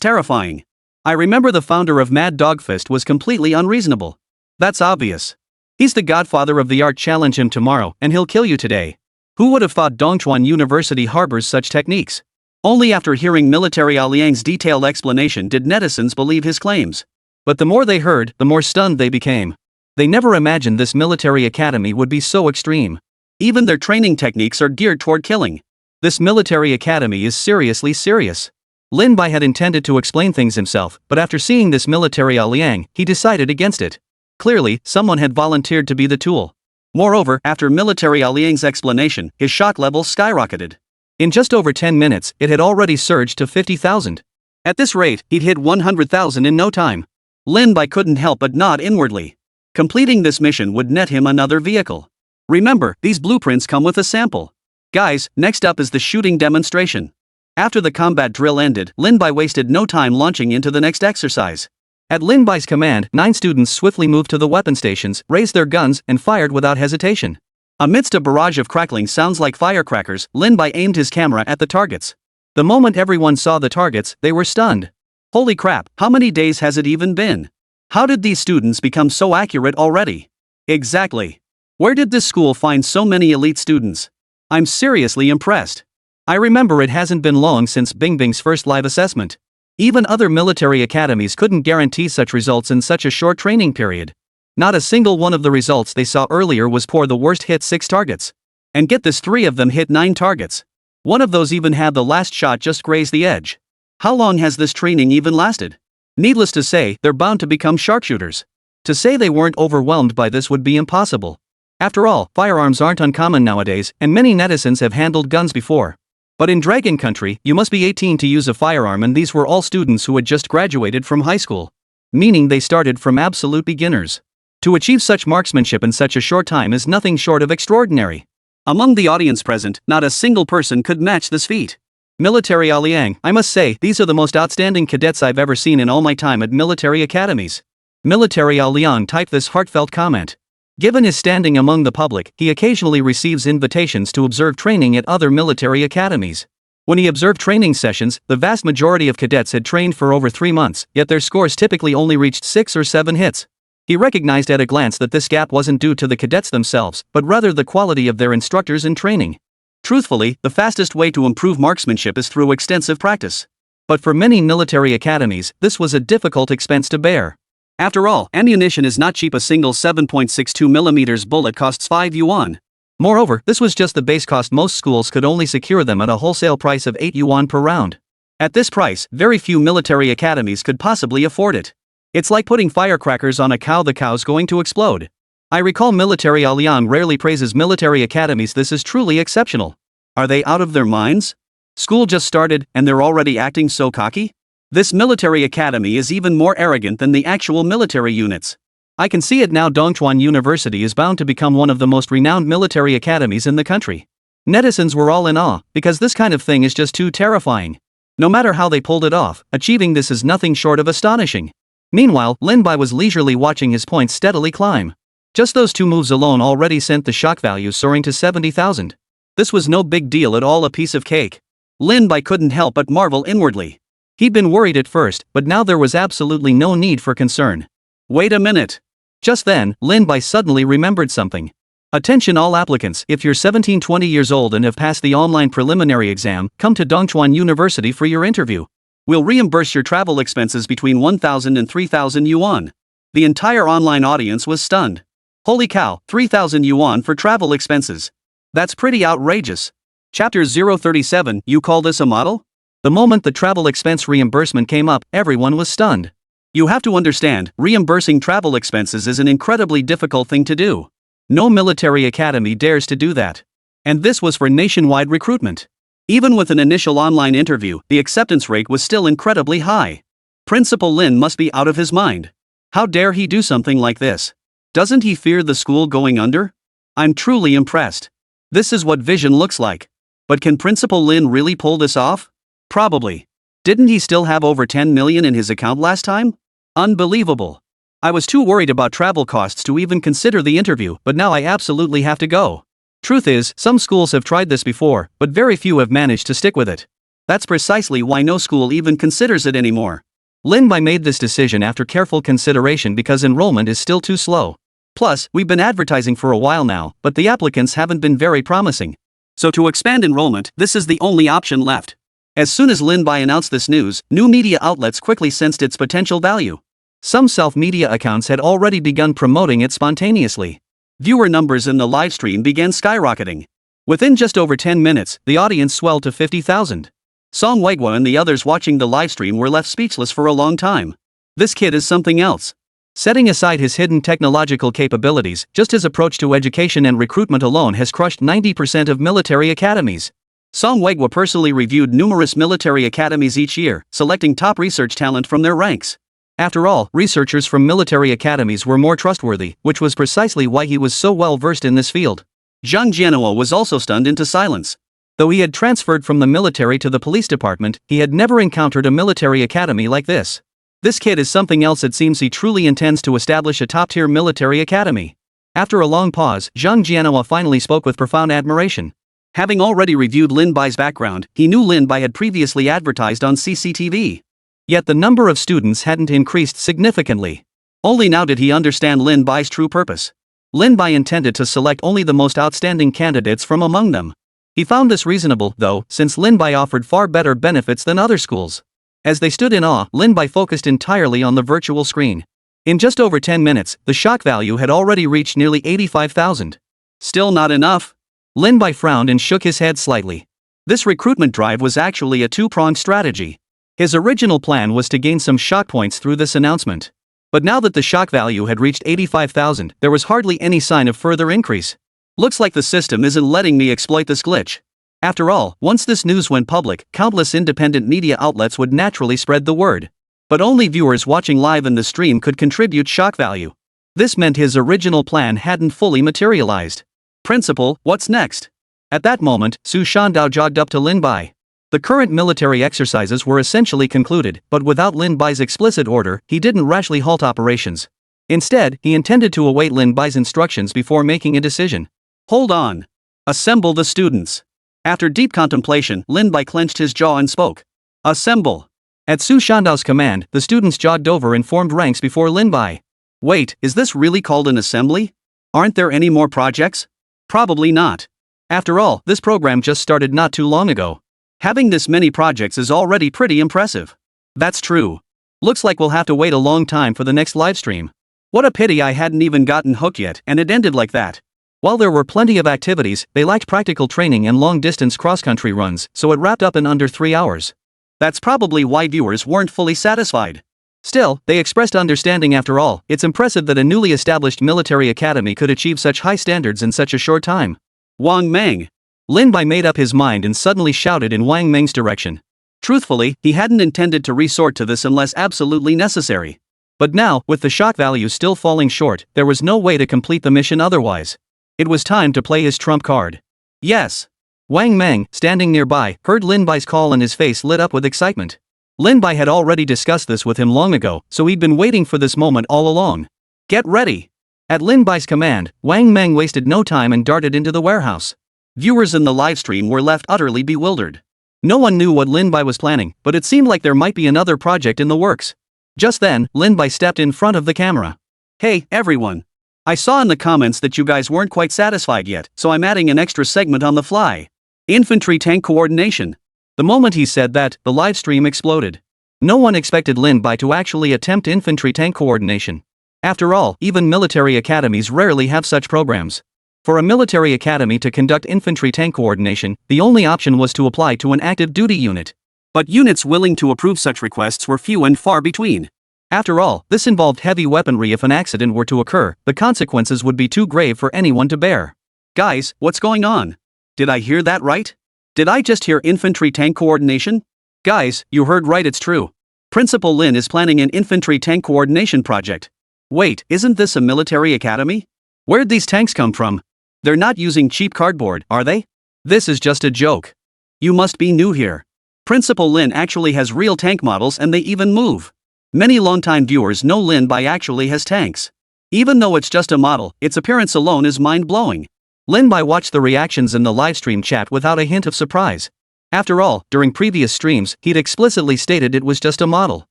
terrifying. I remember the founder of Mad Dog Fist was completely unreasonable. That's obvious. He's the godfather of the art. Challenge him tomorrow, and he'll kill you today. Who would have thought Dongchuan University harbors such techniques? Only after hearing Military Liang's detailed explanation did netizens believe his claims. But the more they heard, the more stunned they became. They never imagined this military academy would be so extreme. Even their training techniques are geared toward killing. This military academy is seriously serious. Lin Bai had intended to explain things himself, but after seeing this military Liang, he decided against it. Clearly, someone had volunteered to be the tool. Moreover, after military Liang's explanation, his shock level skyrocketed. In just over 10 minutes, it had already surged to 50,000. At this rate, he'd hit 100,000 in no time. Lin Bai couldn't help but nod inwardly. Completing this mission would net him another vehicle. Remember, these blueprints come with a sample. Guys, next up is the shooting demonstration. After the combat drill ended, Lin Bai wasted no time launching into the next exercise. At Lin Bai's command, 9 students swiftly moved to the weapon stations, raised their guns, and fired without hesitation. Amidst a barrage of crackling sounds like firecrackers, Lin Bai aimed his camera at the targets. The moment everyone saw the targets, they were stunned. Holy crap, how many days has it even been? How did these students become so accurate already? Exactly. Where did this school find so many elite students? I'm seriously impressed. I remember it hasn't been long since Bingbing's first live assessment. Even other military academies couldn't guarantee such results in such a short training period. Not a single one of the results they saw earlier was poor. The worst hit 6 targets. And get this, 3 of them hit 9 targets. One of those even had the last shot just graze the edge. How long has this training even lasted? Needless to say, they're bound to become sharpshooters. To say they weren't overwhelmed by this would be impossible. After all, firearms aren't uncommon nowadays, and many netizens have handled guns before. But in Dragon Country, you must be 18 to use a firearm, and these were all students who had just graduated from high school. Meaning they started from absolute beginners. To achieve such marksmanship in such a short time is nothing short of extraordinary. Among the audience present, not a single person could match this feat. Military Liang, I must say, these are the most outstanding cadets I've ever seen in all my time at military academies. Military Liang typed this heartfelt comment. Given his standing among the public, he occasionally receives invitations to observe training at other military academies. When he observed training sessions, the vast majority of cadets had trained for over 3 months, yet their scores typically only reached 6 or 7 hits. He recognized at a glance that this gap wasn't due to the cadets themselves, but rather the quality of their instructors in training. Truthfully, the fastest way to improve marksmanship is through extensive practice. But for many military academies, this was a difficult expense to bear. After all, ammunition is not cheap. A single 7.62mm bullet costs 5 yuan. Moreover, this was just the base cost. Most schools could only secure them at a wholesale price of 8 yuan per round. At this price, very few military academies could possibly afford it. It's like putting firecrackers on a cow. The cow's going to explode. I recall Military Liang rarely praises military academies. This is truly exceptional. Are they out of their minds? School just started, and they're already acting so cocky? This military academy is even more arrogant than the actual military units. I can see it now. Dongchuan University is bound to become one of the most renowned military academies in the country. Netizens were all in awe, because this kind of thing is just too terrifying. No matter how they pulled it off, achieving this is nothing short of astonishing. Meanwhile, Lin Bai was leisurely watching his points steadily climb. Just those 2 moves alone already sent the shock value soaring to 70,000. This was no big deal at all, a piece of cake. Lin Bai couldn't help but marvel inwardly. He'd been worried at first, but now there was absolutely no need for concern. Wait a minute. Just then, Lin Bai suddenly remembered something. Attention all applicants, if you're 17-20 years old and have passed the online preliminary exam, come to Dongchuan University for your interview. We'll reimburse your travel expenses between 1,000 and 3,000 yuan. The entire online audience was stunned. Holy cow, 3,000 yuan for travel expenses. That's pretty outrageous. Chapter 037, you call this a model? The moment the travel expense reimbursement came up, everyone was stunned. You have to understand, reimbursing travel expenses is an incredibly difficult thing to do. No military academy dares to do that. And this was for nationwide recruitment. Even with an initial online interview, the acceptance rate was still incredibly high. Principal Lin must be out of his mind. How dare he do something like this? Doesn't he fear the school going under? I'm truly impressed. This is what vision looks like. But can Principal Lin really pull this off? Probably. Didn't he still have over 10 million in his account last time? Unbelievable. I was too worried about travel costs to even consider the interview, but now I absolutely have to go. Truth is, some schools have tried this before, but very few have managed to stick with it. That's precisely why no school even considers it anymore. Lin Bai made this decision after careful consideration because enrollment is still too slow. Plus, we've been advertising for a while now, but the applicants haven't been very promising. So to expand enrollment, this is the only option left. As soon as Lin Bai announced this news, new media outlets quickly sensed its potential value. Some self-media accounts had already begun promoting it spontaneously. Viewer numbers in the livestream began skyrocketing. Within just over 10 minutes, the audience swelled to 50,000. Song Wegwa and the others watching the livestream were left speechless for a long time. This kid is something else. Setting aside his hidden technological capabilities, just his approach to education and recruitment alone has crushed 90% of military academies. Song Wegwa personally reviewed numerous military academies each year, selecting top research talent from their ranks. After all, researchers from military academies were more trustworthy, which was precisely why he was so well versed in this field. Zhang Jianhua was also stunned into silence. Though he had transferred from the military to the police department, he had never encountered a military academy like this. This kid is something else. It seems he truly intends to establish a top-tier military academy. After a long pause, Zhang Jianhua finally spoke with profound admiration. Having already reviewed Lin Bai's background, he knew Lin Bai had previously advertised on CCTV. Yet the number of students hadn't increased significantly. Only now did he understand Lin Bai's true purpose. Lin Bai intended to select only the most outstanding candidates from among them. He found this reasonable, though, since Lin Bai offered far better benefits than other schools. As they stood in awe, Lin Bai focused entirely on the virtual screen. In just over 10 minutes, the shock value had already reached nearly 85,000. Still not enough? Lin Bai frowned and shook his head slightly. This recruitment drive was actually a two-pronged strategy. His original plan was to gain some shock points through this announcement. But now that the shock value had reached 85,000, there was hardly any sign of further increase. Looks like the system isn't letting me exploit this glitch. After all, once this news went public, countless independent media outlets would naturally spread the word. But only viewers watching live in the stream could contribute shock value. This meant his original plan hadn't fully materialized. Principal, what's next? At that moment, Su Shandao jogged up to Lin Bai. The current military exercises were essentially concluded, but without Lin Bai's explicit order, he didn't rashly halt operations. Instead, he intended to await Lin Bai's instructions before making a decision. Hold on. Assemble the students. After deep contemplation, Lin Bai clenched his jaw and spoke. Assemble. At Su Shandao's command, the students jogged over and formed ranks before Lin Bai. Wait, is this really called an assembly? Aren't there any more projects? Probably not. After all, this program just started not too long ago. Having this many projects is already pretty impressive. That's true. Looks like we'll have to wait a long time for the next livestream. What a pity I hadn't even gotten hooked yet and it ended like that. While there were plenty of activities, they lacked practical training and long-distance cross-country runs, so it wrapped up in under 3 hours. That's probably why viewers weren't fully satisfied. Still, they expressed understanding. After all, it's impressive that a newly established military academy could achieve such high standards in such a short time. Wang Meng. Lin Bai made up his mind and suddenly shouted in Wang Meng's direction. Truthfully, he hadn't intended to resort to this unless absolutely necessary. But now, with the shock value still falling short, there was no way to complete the mission otherwise. It was time to play his trump card. Yes. Wang Meng, standing nearby, heard Lin Bai's call and his face lit up with excitement. Lin Bai had already discussed this with him long ago, so he'd been waiting for this moment all along. Get ready. At Lin Bai's command, Wang Meng wasted no time and darted into the warehouse. Viewers in the livestream were left utterly bewildered. No one knew what Lin Bai was planning, but it seemed like there might be another project in the works. Just then, Lin Bai stepped in front of the camera. Hey, everyone. I saw in the comments that you guys weren't quite satisfied yet, so I'm adding an extra segment on the fly. Infantry tank coordination. The moment he said that, the livestream exploded. No one expected Lin Bai to actually attempt infantry tank coordination. After all, even military academies rarely have such programs. For a military academy to conduct infantry tank coordination, the only option was to apply to an active duty unit. But units willing to approve such requests were few and far between. After all, this involved heavy weaponry. If an accident were to occur, the consequences would be too grave for anyone to bear. Guys, what's going on? Did I hear that right? Did I just hear infantry tank coordination? Guys, you heard right, it's true. Principal Lin is planning an infantry tank coordination project. Wait, isn't this a military academy? Where'd these tanks come from? They're not using cheap cardboard, are they? This is just a joke. You must be new here. Principal Lin actually has real tank models and they even move. Many longtime viewers know Lin Bai actually has tanks. Even though it's just a model, its appearance alone is mind-blowing. Lin Bai watched the reactions in the livestream chat without a hint of surprise. After all, during previous streams, he'd explicitly stated it was just a model.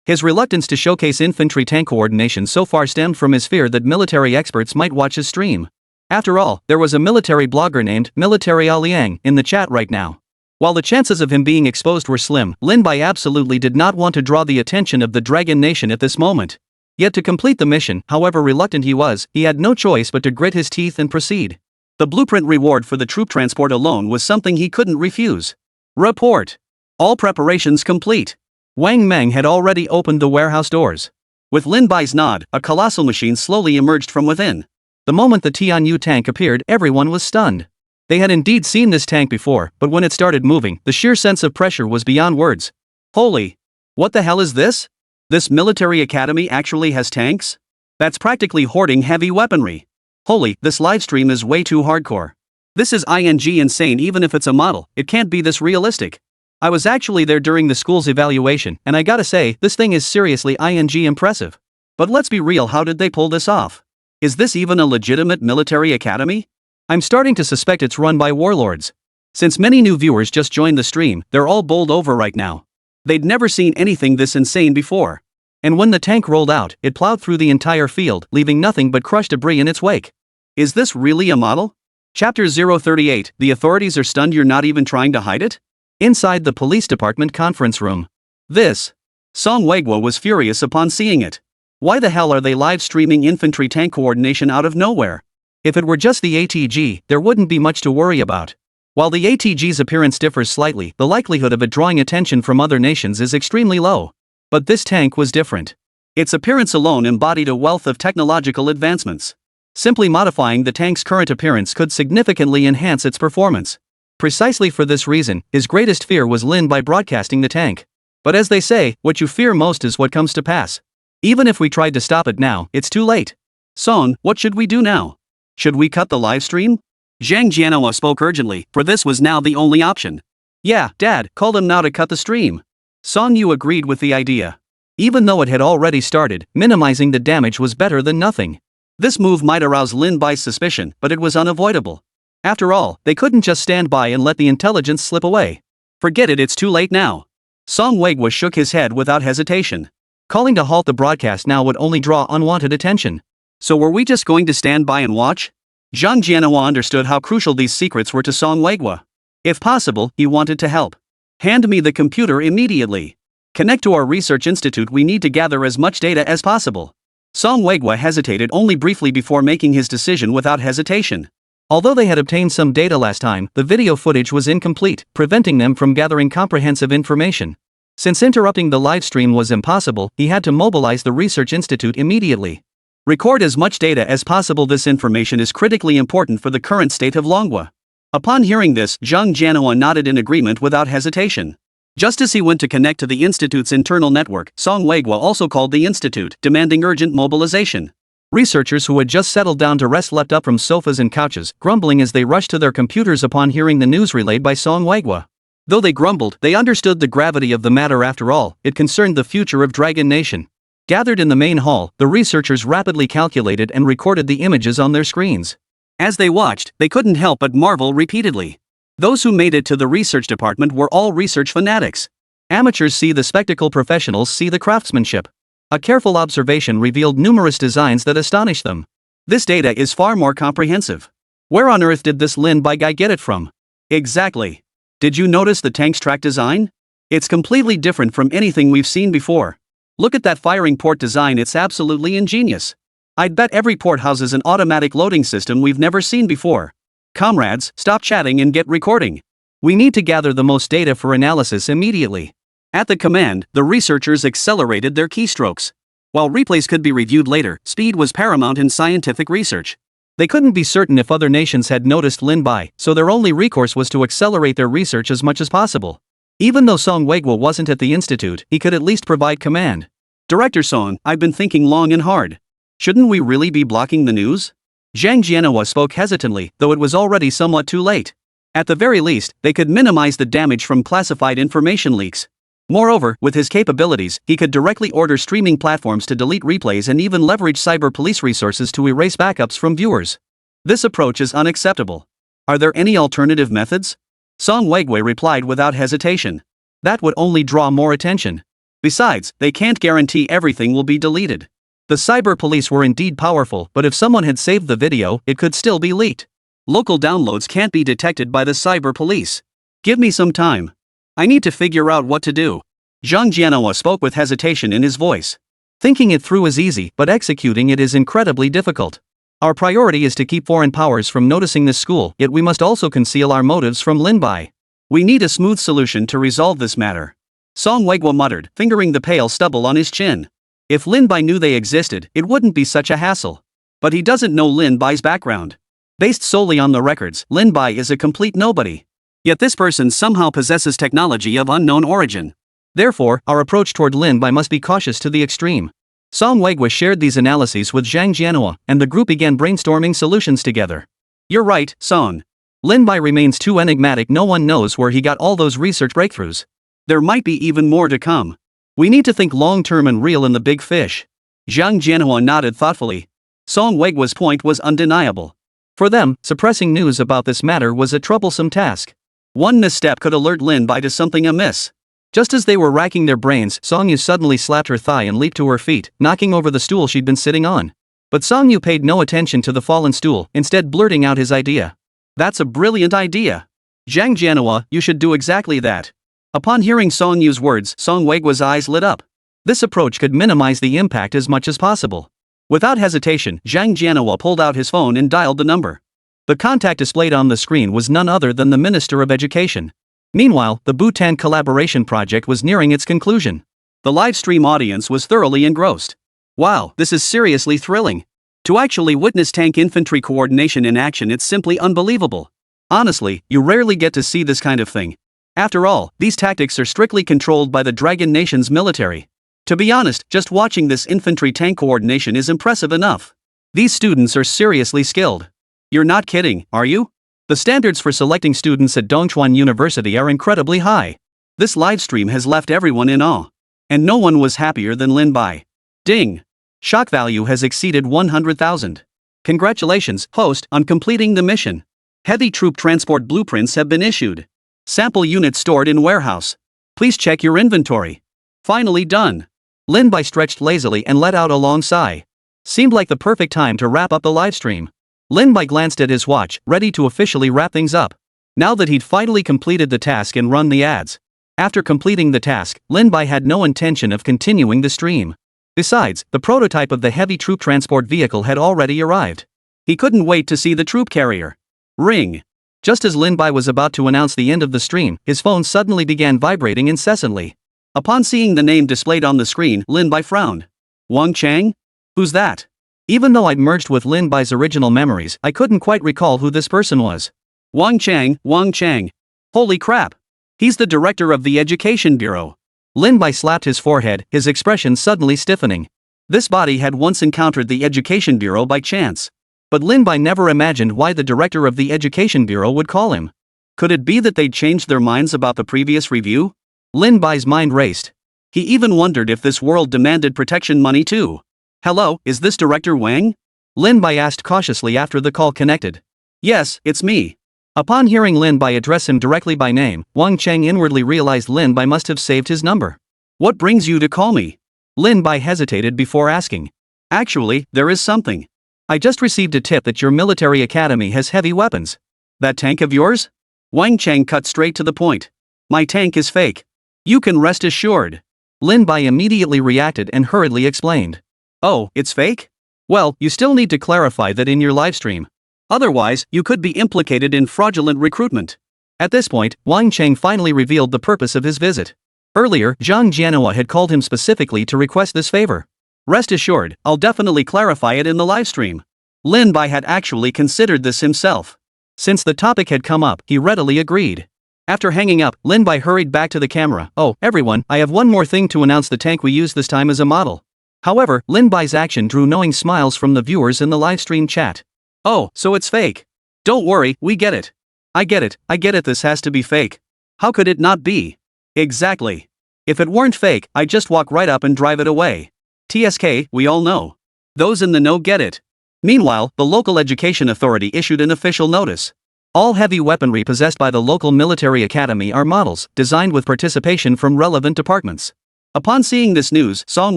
His reluctance to showcase infantry tank coordination so far stemmed from his fear that military experts might watch his stream. After all, there was a military blogger named Military Liang in the chat right now. While the chances of him being exposed were slim, Lin Bai absolutely did not want to draw the attention of the Dragon Nation at this moment. Yet to complete the mission, however reluctant he was, he had no choice but to grit his teeth and proceed. The blueprint reward for the troop transport alone was something he couldn't refuse. Report. All preparations complete. Wang Meng had already opened the warehouse doors. With Lin Bai's nod, a colossal machine slowly emerged from within. The moment the Tianyu tank appeared, everyone was stunned. They had indeed seen this tank before, but when it started moving, the sheer sense of pressure was beyond words. Holy! What the hell is this? This military academy actually has tanks? That's practically hoarding heavy weaponry. Holy, this livestream is way too hardcore. This is insane. Even if it's a model, it can't be this realistic. I was actually there during the school's evaluation, and I gotta say, this thing is seriously impressive. But let's be real, how did they pull this off? Is this even a legitimate military academy? I'm starting to suspect it's run by warlords. Since many new viewers just joined the stream, they're all bowled over right now. They'd never seen anything this insane before. And when the tank rolled out, it plowed through the entire field, leaving nothing but crushed debris in its wake. Is this really a model? Chapter 038, the authorities are stunned you're not even trying to hide it? Inside the police department conference room. Song Weiguo was furious upon seeing it. Why the hell are they live streaming infantry tank coordination out of nowhere? If it were just the ATG, there wouldn't be much to worry about. While the ATG's appearance differs slightly, the likelihood of it drawing attention from other nations is extremely low. But this tank was different. Its appearance alone embodied a wealth of technological advancements. Simply modifying the tank's current appearance could significantly enhance its performance. Precisely for this reason, his greatest fear was Lin by broadcasting the tank. But as they say, what you fear most is what comes to pass. Even if we tried to stop it now, it's too late. Son, what should we do now? Should we cut the livestream? Zhang Jianhua spoke urgently, for this was now the only option. Yeah, Dad, call them now to cut the stream. Song Yu agreed with the idea. Even though it had already started, minimizing the damage was better than nothing. This move might arouse Lin Bai's suspicion, but it was unavoidable. After all, they couldn't just stand by and let the intelligence slip away. Forget it, it's too late now. Song Weiguo shook his head without hesitation. Calling to halt the broadcast now would only draw unwanted attention. So were we just going to stand by and watch? Zhang Jianhua understood how crucial these secrets were to Song Weiguo. If possible, he wanted to help. Hand me the computer immediately. Connect to our research institute, we need to gather as much data as possible. Song Weiguo hesitated only briefly before making his decision without hesitation. Although they had obtained some data last time, the video footage was incomplete, preventing them from gathering comprehensive information. Since interrupting the live stream was impossible, he had to mobilize the research institute immediately. Record as much data as possible, this information is critically important for the current state of Longwa. Upon hearing this, Zhang Jianhua nodded in agreement without hesitation. Just as he went to connect to the institute's internal network, Song Weiguo also called the institute, demanding urgent mobilization. Researchers who had just settled down to rest leapt up from sofas and couches, grumbling as they rushed to their computers upon hearing the news relayed by Song Weiguo. Though they grumbled, they understood the gravity of the matter. After all, it concerned the future of Dragon Nation. Gathered in the main hall, the researchers rapidly calculated and recorded the images on their screens. As they watched, they couldn't help but marvel repeatedly. Those who made it to the research department were all research fanatics. Amateurs see the spectacle, professionals see the craftsmanship. A careful observation revealed numerous designs that astonished them. This data is far more comprehensive. Where on earth did this Lin Bai guy get it from? Exactly. Did you notice the tank's track design? It's completely different from anything we've seen before. Look at that firing port design, it's absolutely ingenious. I'd bet every port houses an automatic loading system we've never seen before. Comrades, stop chatting and get recording. We need to gather the most data for analysis immediately. At the command, the researchers accelerated their keystrokes. While replays could be reviewed later, speed was paramount in scientific research. They couldn't be certain if other nations had noticed Lin Bai, so their only recourse was to accelerate their research as much as possible. Even though Song Weiguo wasn't at the institute, he could at least provide command. Director Song, I've been thinking long and hard. Shouldn't we really be blocking the news? Zhang Jianhua spoke hesitantly, though it was already somewhat too late. At the very least, they could minimize the damage from classified information leaks. Moreover, with his capabilities, he could directly order streaming platforms to delete replays and even leverage cyber police resources to erase backups from viewers. This approach is unacceptable. Are there any alternative methods? Song Weiguo replied without hesitation. That would only draw more attention. Besides, they can't guarantee everything will be deleted. The cyber police were indeed powerful, but if someone had saved the video, it could still be leaked. Local downloads can't be detected by the cyber police. Give me some time. I need to figure out what to do. Zhang Jianhua spoke with hesitation in his voice. Thinking it through is easy, but executing it is incredibly difficult. Our priority is to keep foreign powers from noticing this school, yet we must also conceal our motives from Lin Bai. We need a smooth solution to resolve this matter. Song Weiguo muttered, fingering the pale stubble on his chin. If Lin Bai knew they existed, it wouldn't be such a hassle. But he doesn't know Lin Bai's background. Based solely on the records, Lin Bai is a complete nobody. Yet this person somehow possesses technology of unknown origin. Therefore, our approach toward Lin Bai must be cautious to the extreme. Song Weiguo shared these analyses with Zhang Jianhua, and the group began brainstorming solutions together. You're right, Song. Lin Bai remains too enigmatic, no one knows where he got all those research breakthroughs. There might be even more to come. We need to think long-term and reel in the big fish. Zhang Jianhua nodded thoughtfully. Song Weiguo's point was undeniable. For them, suppressing news about this matter was a troublesome task. One misstep could alert Lin Bai to something amiss. Just as they were racking their brains, Song Yu suddenly slapped her thigh and leaped to her feet, knocking over the stool she'd been sitting on. But Song Yu paid no attention to the fallen stool, instead blurting out his idea. That's a brilliant idea. Zhang Jianhua, you should do exactly that. Upon hearing Song Yu's words, Song Weiguo's eyes lit up. This approach could minimize the impact as much as possible. Without hesitation, Zhang Jianhua pulled out his phone and dialed the number. The contact displayed on the screen was none other than the Minister of Education. Meanwhile, the Bhutan collaboration project was nearing its conclusion. The live stream audience was thoroughly engrossed. Wow, this is seriously thrilling. To actually witness tank infantry coordination in action, it's simply unbelievable. Honestly, you rarely get to see this kind of thing. After all, these tactics are strictly controlled by the Dragon Nation's military. To be honest, just watching this infantry tank coordination is impressive enough. These students are seriously skilled. You're not kidding, are you? The standards for selecting students at Dongchuan University are incredibly high. This livestream has left everyone in awe. And no one was happier than Lin Bai. Ding! Shock value has exceeded 100,000. Congratulations, host, on completing the mission. Heavy troop transport blueprints have been issued. Sample units stored in warehouse. Please check your inventory. Finally done. Lin Bai stretched lazily and let out a long sigh. Seemed like the perfect time to wrap up the livestream. Lin Bai glanced at his watch, ready to officially wrap things up. Now that he'd finally completed the task and run the ads. After completing the task, Lin Bai had no intention of continuing the stream. Besides, the prototype of the heavy troop transport vehicle had already arrived. He couldn't wait to see the troop carrier. Ring. Just as Lin Bai was about to announce the end of the stream, his phone suddenly began vibrating incessantly. Upon seeing the name displayed on the screen, Lin Bai frowned. Wang Chang? Who's that? Even though I'd merged with Lin Bai's original memories, I couldn't quite recall who this person was. Wang Chang. Holy crap! He's the director of the Education Bureau. Lin Bai slapped his forehead, his expression suddenly stiffening. This body had once encountered the Education Bureau by chance. But Lin Bai never imagined why the director of the Education Bureau would call him. Could it be that they'd changed their minds about the previous review? Lin Bai's mind raced. He even wondered if this world demanded protection money too. Hello, is this Director Wang? Lin Bai asked cautiously after the call connected. Yes, it's me. Upon hearing Lin Bai address him directly by name, Wang Cheng inwardly realized Lin Bai must have saved his number. What brings you to call me? Lin Bai hesitated before asking. Actually, there is something. I just received a tip that your military academy has heavy weapons. That tank of yours? Wang Cheng cut straight to the point. My tank is fake. You can rest assured. Lin Bai immediately reacted and hurriedly explained. Oh, it's fake? Well, you still need to clarify that in your livestream. Otherwise, you could be implicated in fraudulent recruitment. At this point, Wang Cheng finally revealed the purpose of his visit. Earlier, Zhang Jianhua had called him specifically to request this favor. Rest assured, I'll definitely clarify it in the livestream. Lin Bai had actually considered this himself. Since the topic had come up, he readily agreed. After hanging up, Lin Bai hurried back to the camera. Oh, everyone, I have one more thing to announce. The tank we used this time as a model. However, Lin Bai's action drew knowing smiles from the viewers in the livestream chat. Oh, so it's fake. Don't worry, we get it. I get it, this has to be fake. How could it not be? Exactly. If it weren't fake, I'd just walk right up and drive it away. TSK, we all know. Those in the know get it. Meanwhile, the local education authority issued an official notice. All heavy weaponry possessed by the local military academy are models, designed with participation from relevant departments. Upon seeing this news, Song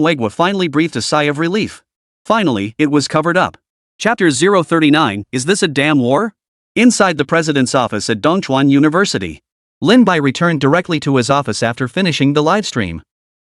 Weiguo finally breathed a sigh of relief. Finally, it was covered up. Chapter 039, Is This a Damn War? Inside the president's office at Dongchuan University. Lin Bai returned directly to his office after finishing the livestream.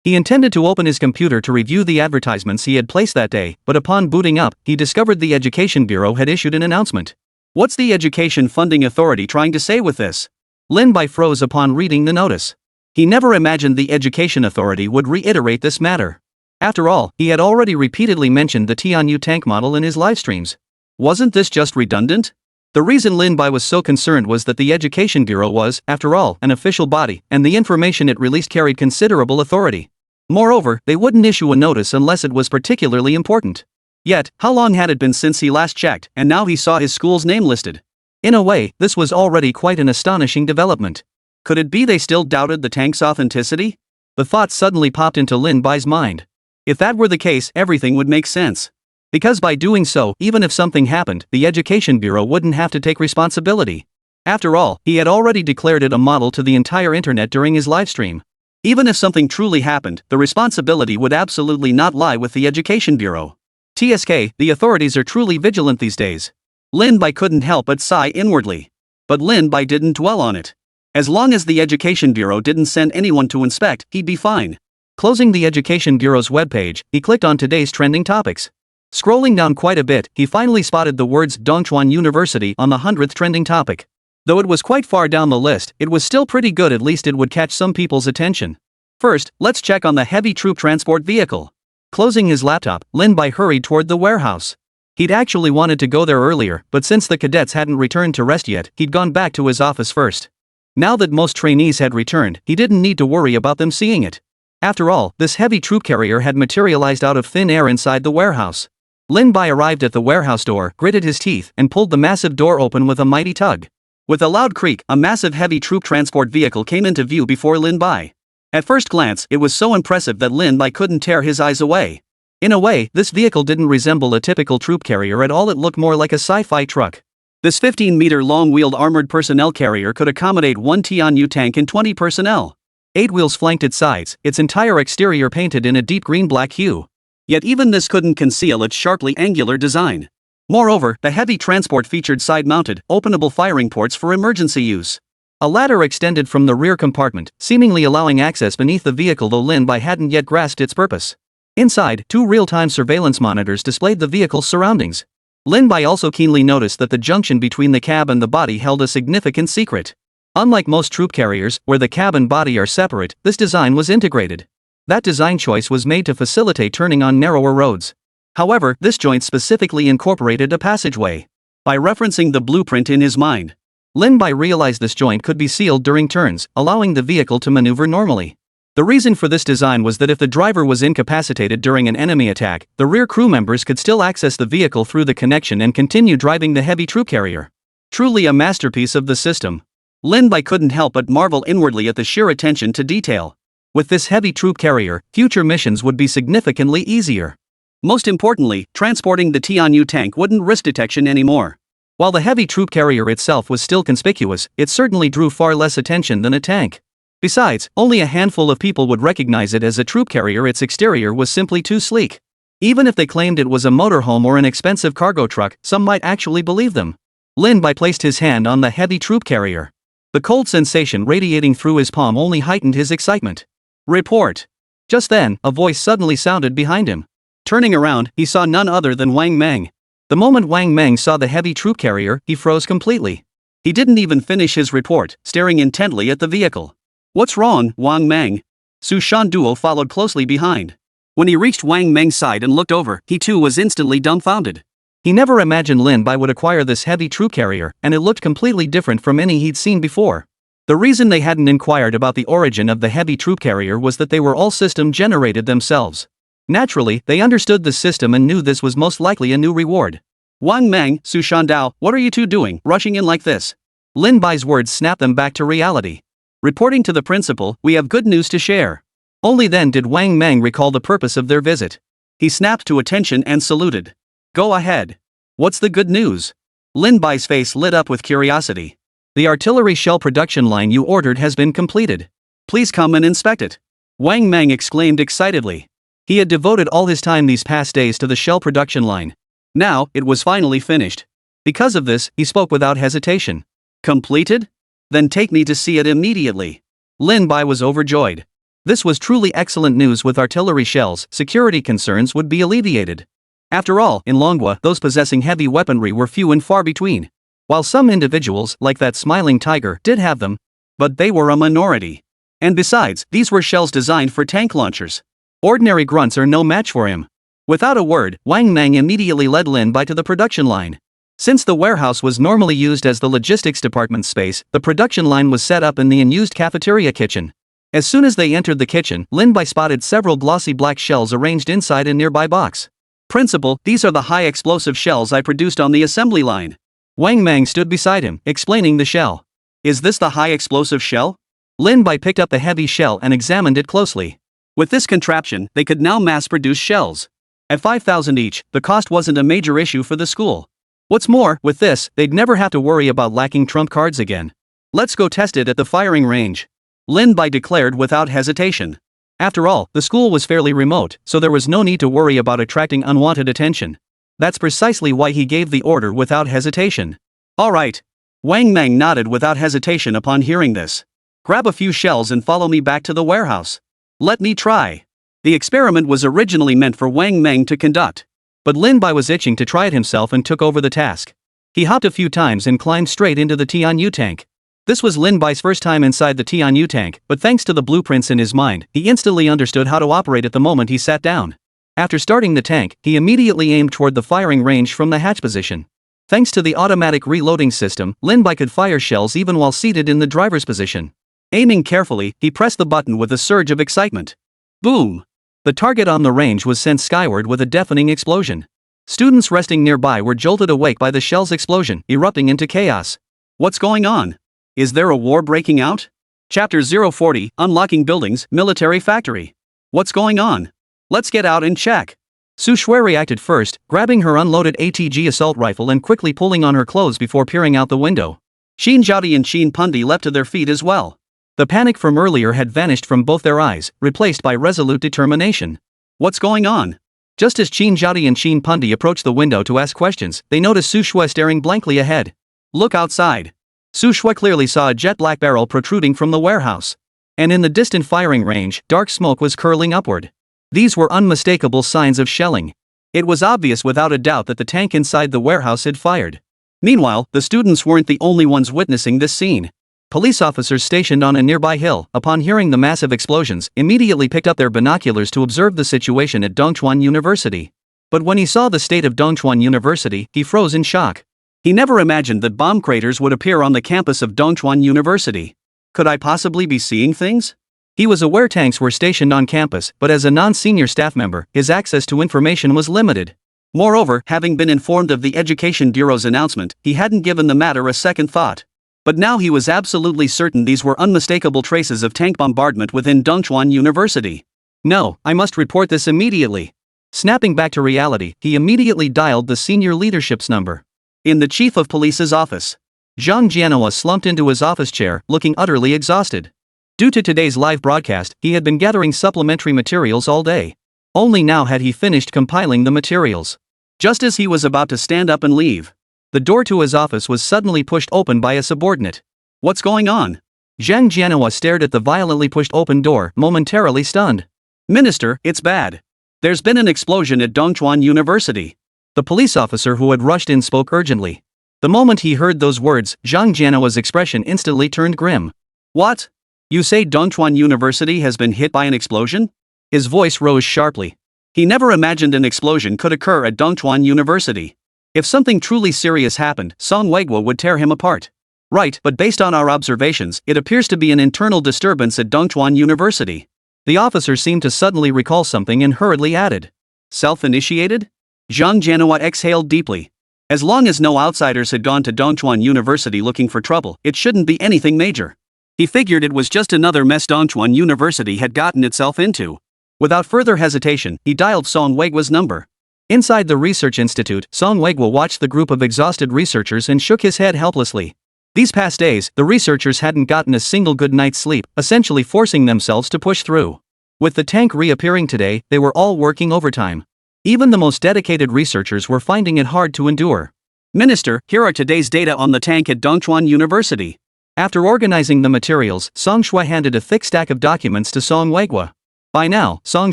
He intended to open his computer to review the advertisements he had placed that day, but upon booting up, he discovered the Education Bureau had issued an announcement. What's the Education Funding Authority trying to say with this? Lin Bai froze upon reading the notice. He never imagined the Education Authority would reiterate this matter. After all, he had already repeatedly mentioned the Tianyu tank model in his live streams. Wasn't this just redundant? The reason Lin Bai was so concerned was that the Education Bureau was, after all, an official body, and the information it released carried considerable authority. Moreover, they wouldn't issue a notice unless it was particularly important. Yet, how long had it been since he last checked, and now he saw his school's name listed? In a way, this was already quite an astonishing development. Could it be they still doubted the tank's authenticity? The thought suddenly popped into Lin Bai's mind. If that were the case, everything would make sense. Because by doing so, even if something happened, the Education Bureau wouldn't have to take responsibility. After all, he had already declared it a model to the entire internet during his livestream. Even if something truly happened, the responsibility would absolutely not lie with the Education Bureau. TSK, the authorities are truly vigilant these days. Lin Bai couldn't help but sigh inwardly. But Lin Bai didn't dwell on it. As long as the Education Bureau didn't send anyone to inspect, he'd be fine. Closing the Education Bureau's webpage, he clicked on today's trending topics. Scrolling down quite a bit, he finally spotted the words Dongchuan University on the 100th trending topic. Though it was quite far down the list, it was still pretty good, at least it would catch some people's attention. First, let's check on the heavy troop transport vehicle. Closing his laptop, Lin Bai hurried toward the warehouse. He'd actually wanted to go there earlier, but since the cadets hadn't returned to rest yet, he'd gone back to his office first. Now that most trainees had returned, he didn't need to worry about them seeing it. After all, this heavy troop carrier had materialized out of thin air inside the warehouse. Lin Bai arrived at the warehouse door, gritted his teeth, and pulled the massive door open with a mighty tug. With a loud creak, a massive heavy troop transport vehicle came into view before Lin Bai. At first glance, it was so impressive that Lin Bai couldn't tear his eyes away. In a way, this vehicle didn't resemble a typical troop carrier at all, it looked more like a sci-fi truck. This 15-meter long-wheeled armored personnel carrier could accommodate one Tianyu tank and 20 personnel. 8 wheels flanked its sides, its entire exterior painted in a deep green-black hue. Yet even this couldn't conceal its sharply angular design. Moreover, the heavy transport featured side-mounted, openable firing ports for emergency use. A ladder extended from the rear compartment, seemingly allowing access beneath the vehicle, though Lin Bai hadn't yet grasped its purpose. Inside, 2 real-time surveillance monitors displayed the vehicle's surroundings. Lin Bai also keenly noticed that the junction between the cab and the body held a significant secret. Unlike most troop carriers, where the cab and body are separate, this design was integrated. That design choice was made to facilitate turning on narrower roads. However, this joint specifically incorporated a passageway. By referencing the blueprint in his mind, Lin Bai realized this joint could be sealed during turns, allowing the vehicle to maneuver normally. The reason for this design was that if the driver was incapacitated during an enemy attack, the rear crew members could still access the vehicle through the connection and continue driving the heavy troop carrier. Truly a masterpiece of the system. Lin Bai couldn't help but marvel inwardly at the sheer attention to detail. With this heavy troop carrier, future missions would be significantly easier. Most importantly, transporting the Tianyu tank wouldn't risk detection anymore. While the heavy troop carrier itself was still conspicuous, it certainly drew far less attention than a tank. Besides, only a handful of people would recognize it as a troop carrier. Its exterior was simply too sleek. Even if they claimed it was a motorhome or an expensive cargo truck, some might actually believe them. Lin Bai placed his hand on the heavy troop carrier. The cold sensation radiating through his palm only heightened his excitement. Report. Just then, a voice suddenly sounded behind him. Turning around, he saw none other than Wang Meng. The moment Wang Meng saw the heavy troop carrier, he froze completely. He didn't even finish his report, staring intently at the vehicle. What's wrong, Wang Meng? Su Shanduo followed closely behind. When he reached Wang Meng's side and looked over, he too was instantly dumbfounded. He never imagined Lin Bai would acquire this heavy troop carrier, and it looked completely different from any he'd seen before. The reason they hadn't inquired about the origin of the heavy troop carrier was that they were all system generated themselves. Naturally, they understood the system and knew this was most likely a new reward. Wang Meng, Su Shandao, what are you two doing, rushing in like this? Lin Bai's words snapped them back to reality. Reporting to the principal, we have good news to share. Only then did Wang Meng recall the purpose of their visit. He snapped to attention and saluted. Go ahead. What's the good news? Lin Bai's face lit up with curiosity. The artillery shell production line you ordered has been completed. Please come and inspect it. Wang Meng exclaimed excitedly. He had devoted all his time these past days to the shell production line. Now, it was finally finished. Because of this, he spoke without hesitation. Completed? Then take me to see it immediately. Lin Bai was overjoyed. This was truly excellent news. With artillery shells, security concerns would be alleviated. After all, in Manhwa, those possessing heavy weaponry were few and far between. While some individuals, like that smiling tiger, did have them, but they were a minority. And besides, these were shells designed for tank launchers. Ordinary grunts are no match for him. Without a word, Wang Mang immediately led Lin Bai to the production line. Since the warehouse was normally used as the logistics department space, the production line was set up in the unused cafeteria kitchen. As soon as they entered the kitchen, Lin Bai spotted several glossy black shells arranged inside a nearby box. "Principal, these are the high explosive shells I produced on the assembly line." Wang Mang stood beside him, explaining the shell. "Is this the high explosive shell?" Lin Bai picked up the heavy shell and examined it closely. With this contraption, they could now mass-produce shells. At 5,000 each, the cost wasn't a major issue for the school. What's more, with this, they'd never have to worry about lacking trump cards again. "Let's go test it at the firing range," Lin Bai declared without hesitation. After all, the school was fairly remote, so there was no need to worry about attracting unwanted attention. That's precisely why he gave the order without hesitation. "All right." Wang Mang nodded without hesitation upon hearing this. "Grab a few shells and follow me back to the warehouse." "Let me try." The experiment was originally meant for Wang Mang to conduct. But Lin Bai was itching to try it himself and took over the task. He hopped a few times and climbed straight into the Tianyu tank. This was Lin Bai's first time inside the Tianyu tank, but thanks to the blueprints in his mind, he instantly understood how to operate it the moment he sat down. After starting the tank, he immediately aimed toward the firing range from the hatch position. Thanks to the automatic reloading system, Lin Bai could fire shells even while seated in the driver's position. Aiming carefully, he pressed the button with a surge of excitement. Boom! The target on the range was sent skyward with a deafening explosion. Students resting nearby were jolted awake by the shell's explosion, erupting into chaos. What's going on? Is there a war breaking out? Chapter 040, Unlocking Buildings, Military Factory. What's going on? Let's get out and check. Su Shui reacted first, grabbing her unloaded ATG assault rifle and quickly pulling on her clothes before peering out the window. Xin Zhaodi and Xin Pundi leapt to their feet as well. The panic from earlier had vanished from both their eyes, replaced by resolute determination. What's going on? Just as Xin Zhaodi and Xin Pundi approached the window to ask questions, they noticed Su Shui staring blankly ahead. Look outside. Su Shui clearly saw a jet-black barrel protruding from the warehouse. And in the distant firing range, dark smoke was curling upward. These were unmistakable signs of shelling. It was obvious without a doubt that the tank inside the warehouse had fired. Meanwhile, the students weren't the only ones witnessing this scene. Police officers stationed on a nearby hill, upon hearing the massive explosions, immediately picked up their binoculars to observe the situation at Dongchuan University. But when he saw the state of Dongchuan University, he froze in shock. He never imagined that bomb craters would appear on the campus of Dongchuan University. Could I possibly be seeing things? He was aware tanks were stationed on campus, but as a non-senior staff member, his access to information was limited. Moreover, having been informed of the Education Bureau's announcement, he hadn't given the matter a second thought. But now he was absolutely certain these were unmistakable traces of tank bombardment within Dongchuan University. No, I must report this immediately. Snapping back to reality, he immediately dialed the senior leadership's number. In the chief of police's office, Zhang Jianhua slumped into his office chair, looking utterly exhausted. Due to today's live broadcast, he had been gathering supplementary materials all day. Only now had he finished compiling the materials. Just as he was about to stand up and leave, the door to his office was suddenly pushed open by a subordinate. What's going on? Zhang Jianhua stared at the violently pushed open door, momentarily stunned. Minister, it's bad. There's been an explosion at Dongchuan University. The police officer who had rushed in spoke urgently. The moment he heard those words, Zhang Jianhua's expression instantly turned grim. What? You say Dongchuan University has been hit by an explosion? His voice rose sharply. He never imagined an explosion could occur at Dongchuan University. If something truly serious happened, Song Weiguo would tear him apart. Right, but based on our observations, it appears to be an internal disturbance at Dongchuan University. The officer seemed to suddenly recall something and hurriedly added. Self-initiated? Zhang Jianhua exhaled deeply. As long as no outsiders had gone to Dongchuan University looking for trouble, it shouldn't be anything major. He figured it was just another mess Dongchuan University had gotten itself into. Without further hesitation, he dialed Song Weiguo's number. Inside the research institute, Song Weiguo watched the group of exhausted researchers and shook his head helplessly. These past days, the researchers hadn't gotten a single good night's sleep, essentially forcing themselves to push through. With the tank reappearing today, they were all working overtime. Even the most dedicated researchers were finding it hard to endure. Minister, here are today's data on the tank at Dongchuan University. After organizing the materials, Song Shui handed a thick stack of documents to Song Weigua. By now, Song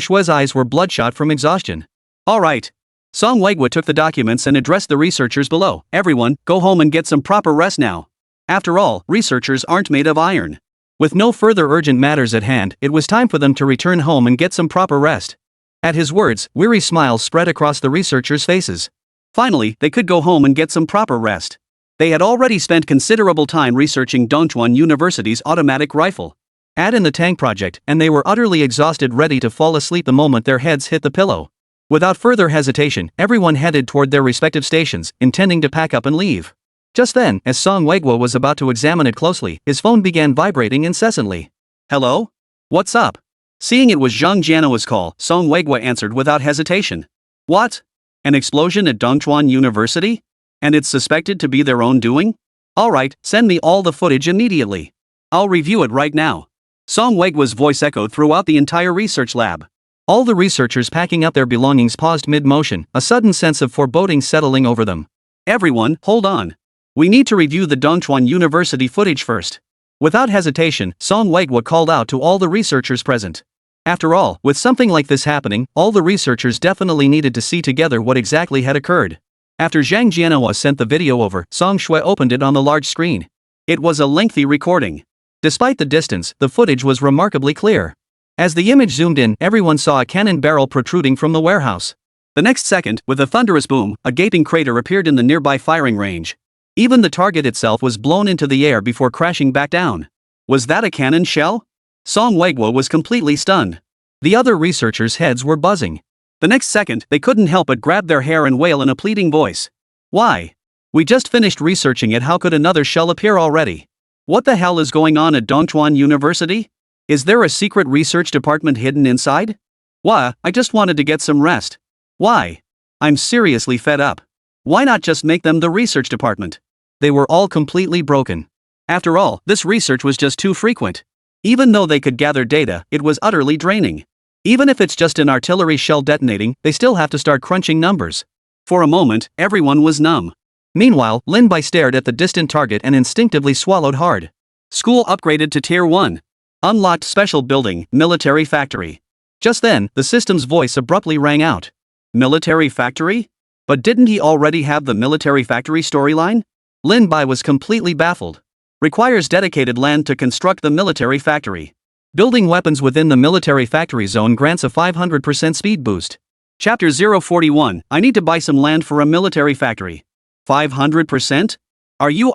Shui's eyes were bloodshot from exhaustion. Alright. Song Weigua took the documents and addressed the researchers below. Everyone, go home and get some proper rest now. After all, researchers aren't made of iron. With no further urgent matters at hand, it was time for them to return home and get some proper rest. At his words, weary smiles spread across the researchers' faces. Finally, they could go home and get some proper rest. They had already spent considerable time researching Dongchuan University's automatic rifle. Add in the tank project, and they were utterly exhausted, ready to fall asleep the moment their heads hit the pillow. Without further hesitation, everyone headed toward their respective stations, intending to pack up and leave. Just then, as Song Weigua was about to examine it closely, his phone began vibrating incessantly. Hello? What's up? Seeing it was Zhang Jianhua's call, Song Weigua answered without hesitation. What? An explosion at Dongchuan University? And it's suspected to be their own doing? Alright, send me all the footage immediately. I'll review it right now. Song Weigua's voice echoed throughout the entire research lab. All the researchers packing up their belongings paused mid-motion, a sudden sense of foreboding settling over them. Everyone, hold on. We need to review the Dongchuan University footage first. Without hesitation, Song Weigua called out to all the researchers present. After all, with something like this happening, all the researchers definitely needed to see together what exactly had occurred. After Zhang Jianhua sent the video over, Song Shui opened it on the large screen. It was a lengthy recording. Despite the distance, the footage was remarkably clear. As the image zoomed in, everyone saw a cannon barrel protruding from the warehouse. The next second, with a thunderous boom, a gaping crater appeared in the nearby firing range. Even the target itself was blown into the air before crashing back down. Was that a cannon shell? Song Weigua was completely stunned. The other researchers' heads were buzzing. The next second, they couldn't help but grab their hair and wail in a pleading voice. Why? We just finished researching it. How could another shell appear already? What the hell is going on at Dongchuan University? Is there a secret research department hidden inside? Why, I just wanted to get some rest. Why? I'm seriously fed up. Why not just make them the research department? They were all completely broken. After all, this research was just too frequent. Even though they could gather data, it was utterly draining. Even if it's just an artillery shell detonating, they still have to start crunching numbers. For a moment, everyone was numb. Meanwhile, Lin Bai stared at the distant target and instinctively swallowed hard. School upgraded to Tier 1. Unlocked special building, military factory. Just then, the system's voice abruptly rang out. Military factory? But didn't he already have the military factory storyline? Lin Bai was completely baffled. Requires dedicated land to construct the military factory. Building weapons within the military factory zone grants a 500% speed boost. Chapter 041, I need to buy some land for a military factory. 500%? Are you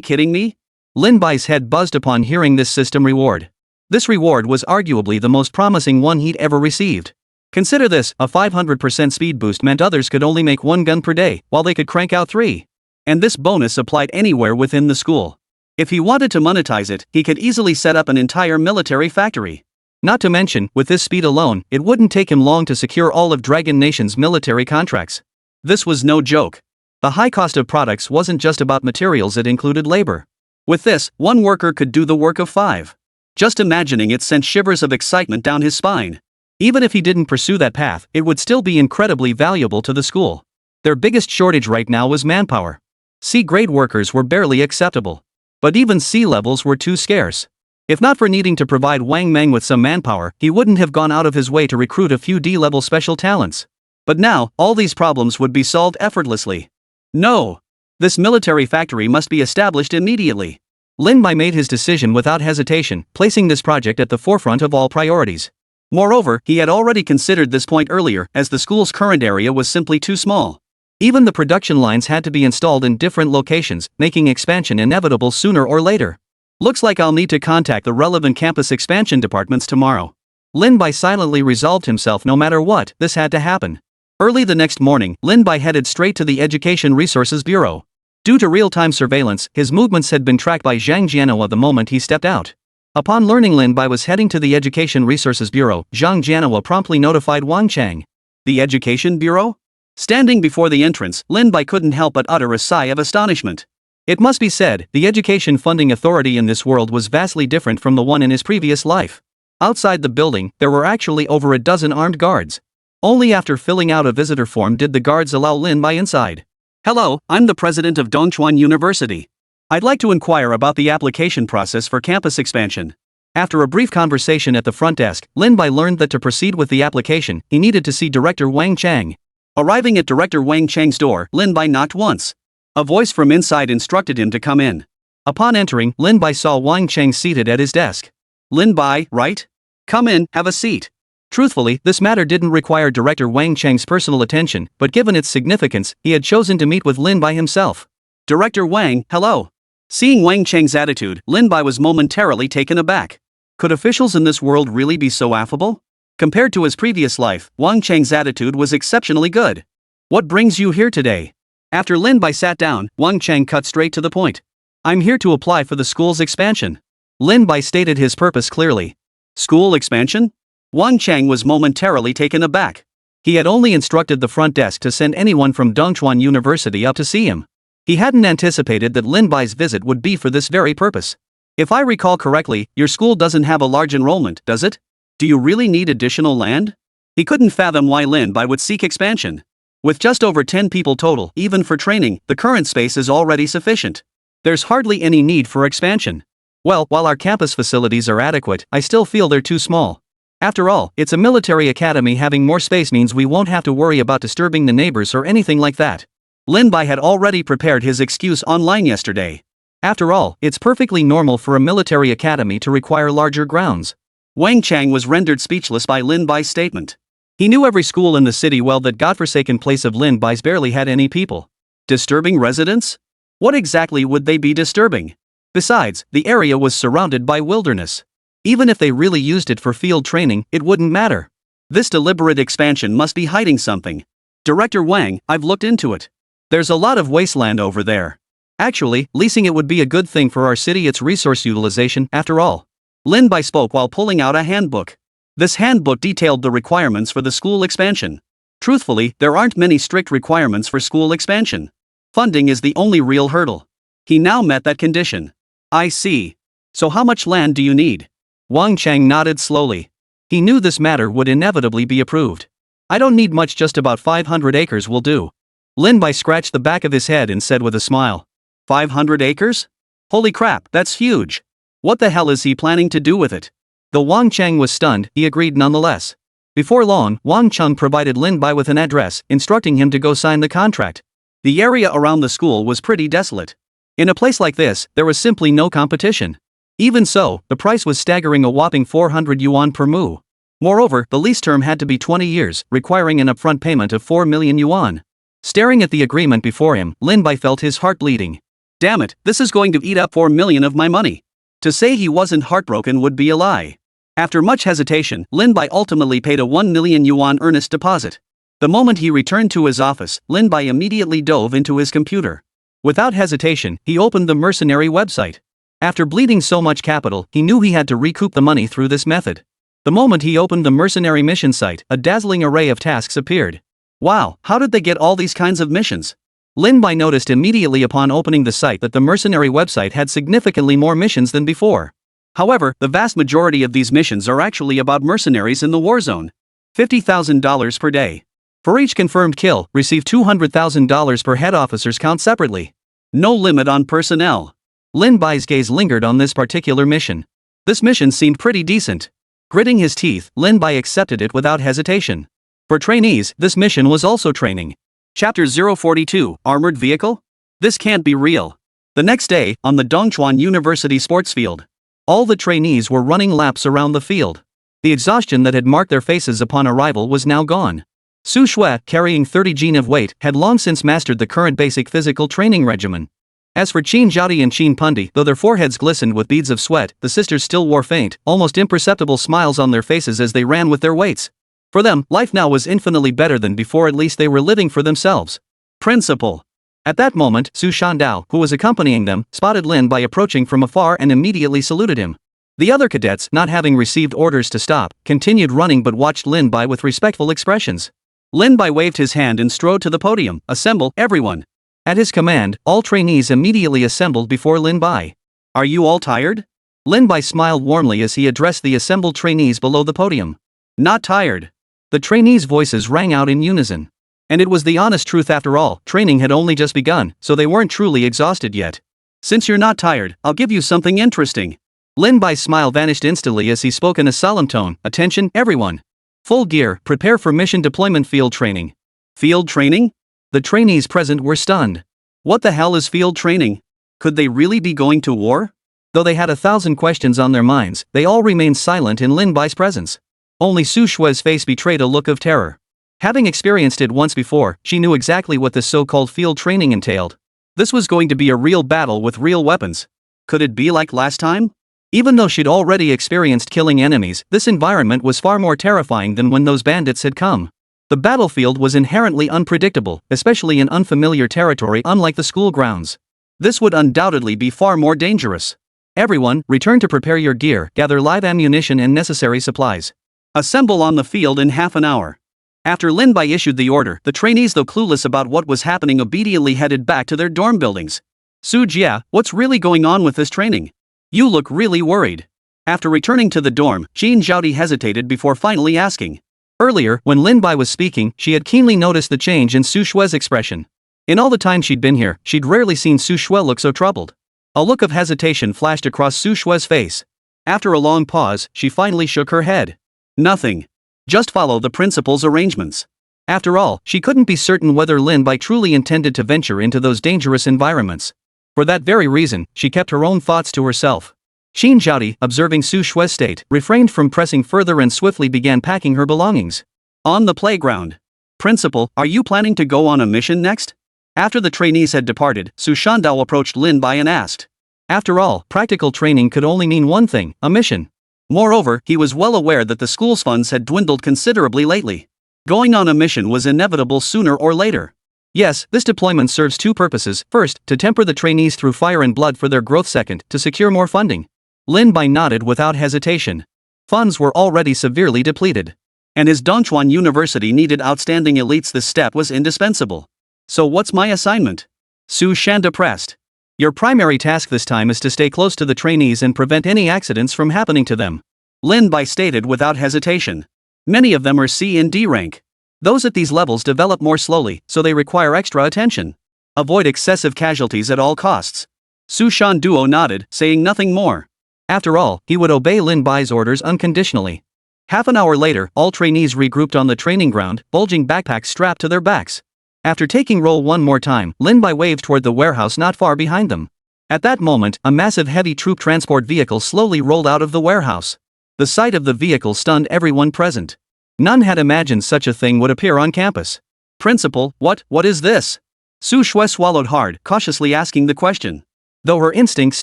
kidding me? Lin Bai's head buzzed upon hearing this system reward. This reward was arguably the most promising one he'd ever received. Consider this, a 500% speed boost meant others could only make 1 gun per day, while they could crank out 3. And this bonus applied anywhere within the school. If he wanted to monetize it, he could easily set up an entire military factory. Not to mention, with this speed alone, it wouldn't take him long to secure all of Dragon Nation's military contracts. This was no joke. The high cost of products wasn't just about materials, it included labor. With this, one worker could do the work of 5. Just imagining it sent shivers of excitement down his spine. Even if he didn't pursue that path, it would still be incredibly valuable to the school. Their biggest shortage right now was manpower. C-grade workers were barely acceptable. But even C levels were too scarce. If not for needing to provide Wang Meng with some manpower, he wouldn't have gone out of his way to recruit a few D-level special talents. But now, all these problems would be solved effortlessly. No! This military factory must be established immediately. Lin Bai made his decision without hesitation, placing this project at the forefront of all priorities. Moreover, he had already considered this point earlier, as the school's current area was simply too small. Even the production lines had to be installed in different locations, making expansion inevitable sooner or later. Looks like I'll need to contact the relevant campus expansion departments tomorrow. Lin Bai silently resolved himself no matter what, this had to happen. Early the next morning, Lin Bai headed straight to the Education Resources Bureau. Due to real-time surveillance, his movements had been tracked by Zhang Jianhua the moment he stepped out. Upon learning Lin Bai was heading to the Education Resources Bureau, Zhang Jianhua promptly notified Wang Chang. The Education Bureau? Standing before the entrance, Lin Bai couldn't help but utter a sigh of astonishment. It must be said, the education funding authority in this world was vastly different from the one in his previous life. Outside the building, there were actually over a dozen armed guards. Only after filling out a visitor form did the guards allow Lin Bai inside. Hello, I'm the president of Dongchuan University. I'd like to inquire about the application process for campus expansion. After a brief conversation at the front desk, Lin Bai learned that to proceed with the application, he needed to see Director Wang Chang. Arriving at Director Wang Chang's door, Lin Bai knocked once. A voice from inside instructed him to come in. Upon entering, Lin Bai saw Wang Chang seated at his desk. Lin Bai, right? Come in, have a seat. Truthfully, this matter didn't require Director Wang Chang's personal attention, but given its significance, he had chosen to meet with Lin Bai himself. Director Wang, hello. Seeing Wang Chang's attitude, Lin Bai was momentarily taken aback. Could officials in this world really be so affable? Compared to his previous life, Wang Chang's attitude was exceptionally good. What brings you here today? After Lin Bai sat down, Wang Chang cut straight to the point. I'm here to apply for the school's expansion. Lin Bai stated his purpose clearly. School expansion? Wang Chang was momentarily taken aback. He had only instructed the front desk to send anyone from Dongchuan University up to see him. He hadn't anticipated that Lin Bai's visit would be for this very purpose. If I recall correctly, your school doesn't have a large enrollment, does it? Do you really need additional land? He couldn't fathom why Lin Bai would seek expansion. With just over 10 people total, even for training, the current space is already sufficient. There's hardly any need for expansion. Well, while our campus facilities are adequate, I still feel they're too small. After all, it's a military academy. Having more space means we won't have to worry about disturbing the neighbors or anything like that. Lin Bai had already prepared his excuse online yesterday. After all, it's perfectly normal for a military academy to require larger grounds. Wang Chang was rendered speechless by Lin Bai's statement. He knew every school in the city well. That godforsaken place of Lin Bai's barely had any people. Disturbing residents? What exactly would they be disturbing? Besides, the area was surrounded by wilderness. Even if they really used it for field training, it wouldn't matter. This deliberate expansion must be hiding something. Director Wang, I've looked into it. There's a lot of wasteland over there. Actually, leasing it would be a good thing for our city. It's resource utilization, after all. Lin Bai spoke while pulling out a handbook. This handbook detailed the requirements for the school expansion. Truthfully, there aren't many strict requirements for school expansion. Funding is the only real hurdle. He now met that condition. I see. So how much land do you need? Wang Chang nodded slowly. He knew this matter would inevitably be approved. I don't need much, just about 500 acres will do. Lin Bai scratched the back of his head and said with a smile. 500 acres? Holy crap, that's huge. What the hell is he planning to do with it? Though Wang Chang was stunned, he agreed nonetheless. Before long, Wang Chang provided Lin Bai with an address, instructing him to go sign the contract. The area around the school was pretty desolate. In a place like this, there was simply no competition. Even so, the price was staggering, a whopping 400 yuan per mu. Moreover, the lease term had to be 20 years, requiring an upfront payment of 4 million yuan. Staring at the agreement before him, Lin Bai felt his heart bleeding. Damn it, this is going to eat up 4 million of my money. To say he wasn't heartbroken would be a lie. After much hesitation, Lin Bai ultimately paid a 1 million yuan earnest deposit. The moment he returned to his office, Lin Bai immediately dove into his computer. Without hesitation, he opened the mercenary website. After bleeding so much capital, he knew he had to recoup the money through this method. The moment he opened the mercenary mission site, a dazzling array of tasks appeared. Wow, how did they get all these kinds of missions? Lin Bai noticed immediately upon opening the site that the mercenary website had significantly more missions than before. However, the vast majority of these missions are actually about mercenaries in the war zone. $50,000 per day. For each confirmed kill, receive $200,000 per head. Officers count separately. No limit on personnel. Lin Bai's gaze lingered on this particular mission. This mission seemed pretty decent. Gritting his teeth, Lin Bai accepted it without hesitation. For trainees, this mission was also training. Chapter 042, Armored Vehicle? This can't be real. The next day, on the Dongchuan University sports field, all the trainees were running laps around the field. The exhaustion that had marked their faces upon arrival was now gone. Su Shui, carrying 30 kg of weight, had long since mastered the current basic physical training regimen. As for Qin Zhaodi and Qin Pundi, though their foreheads glistened with beads of sweat, the sisters still wore faint, almost imperceptible smiles on their faces as they ran with their weights. For them, life now was infinitely better than before. At least they were living for themselves. Principal. At that moment, Su Shandao, who was accompanying them, spotted Lin Bai approaching from afar and immediately saluted him. The other cadets, not having received orders to stop, continued running but watched Lin Bai with respectful expressions. Lin Bai waved his hand and strode to the podium. Assemble, everyone. At his command, all trainees immediately assembled before Lin Bai. Are you all tired? Lin Bai smiled warmly as he addressed the assembled trainees below the podium. Not tired. The trainees' voices rang out in unison. And it was the honest truth after all, training had only just begun, so they weren't truly exhausted yet. Since you're not tired, I'll give you something interesting. Lin Bai's smile vanished instantly as he spoke in a solemn tone. Attention, everyone. Full gear, prepare for mission deployment field training. Field training? The trainees present were stunned. What the hell is field training? Could they really be going to war? Though they had 1,000 questions on their minds, they all remained silent in Lin Bai's presence. Only Su Shue's face betrayed a look of terror. Having experienced it once before, she knew exactly what this so-called field training entailed. This was going to be a real battle with real weapons. Could it be like last time? Even though she'd already experienced killing enemies, this environment was far more terrifying than when those bandits had come. The battlefield was inherently unpredictable, especially in unfamiliar territory unlike the school grounds. This would undoubtedly be far more dangerous. Everyone, return to prepare your gear, gather live ammunition and necessary supplies. Assemble on the field in half an hour. After Lin Bai issued the order, the trainees, though clueless about what was happening, obediently headed back to their dorm buildings. Su Jia, what's really going on with this training? You look really worried. After returning to the dorm, Jin Zhaodi hesitated before finally asking. Earlier, when Lin Bai was speaking, she had keenly noticed the change in Su Shue's expression. In all the time she'd been here, she'd rarely seen Su Shue look so troubled. A look of hesitation flashed across Su Shue's face. After a long pause, she finally shook her head. Nothing. Just follow the principal's arrangements. After all, she couldn't be certain whether Lin Bai truly intended to venture into those dangerous environments. For that very reason, she kept her own thoughts to herself. Jin Zhaodi, observing Su Shue's state, refrained from pressing further and swiftly began packing her belongings. On the playground. Principal, are you planning to go on a mission next? After the trainees had departed, Su Shandao approached Lin Bai and asked. After all, practical training could only mean one thing, a mission. Moreover, he was well aware that the school's funds had dwindled considerably lately. Going on a mission was inevitable sooner or later. Yes, this deployment serves two purposes. First, to temper the trainees through fire and blood for their growth. Second, to secure more funding. Lin Bai nodded without hesitation. Funds were already severely depleted. And his Dongchuan University needed outstanding elites. This step was indispensable. So what's my assignment? Su Shanda pressed. Your primary task this time is to stay close to the trainees and prevent any accidents from happening to them. Lin Bai stated without hesitation. Many of them are C and D rank. Those at these levels develop more slowly, so they require extra attention. Avoid excessive casualties at all costs. Su Shan Duo nodded, saying nothing more. After all, he would obey Lin Bai's orders unconditionally. Half an hour later, all trainees regrouped on the training ground, bulging backpacks strapped to their backs. After taking roll one more time, Lin Bai waved toward the warehouse not far behind them. At that moment, a massive heavy troop transport vehicle slowly rolled out of the warehouse. The sight of the vehicle stunned everyone present. None had imagined such a thing would appear on campus. Principal, what is this? Su Shue swallowed hard, cautiously asking the question. Though her instincts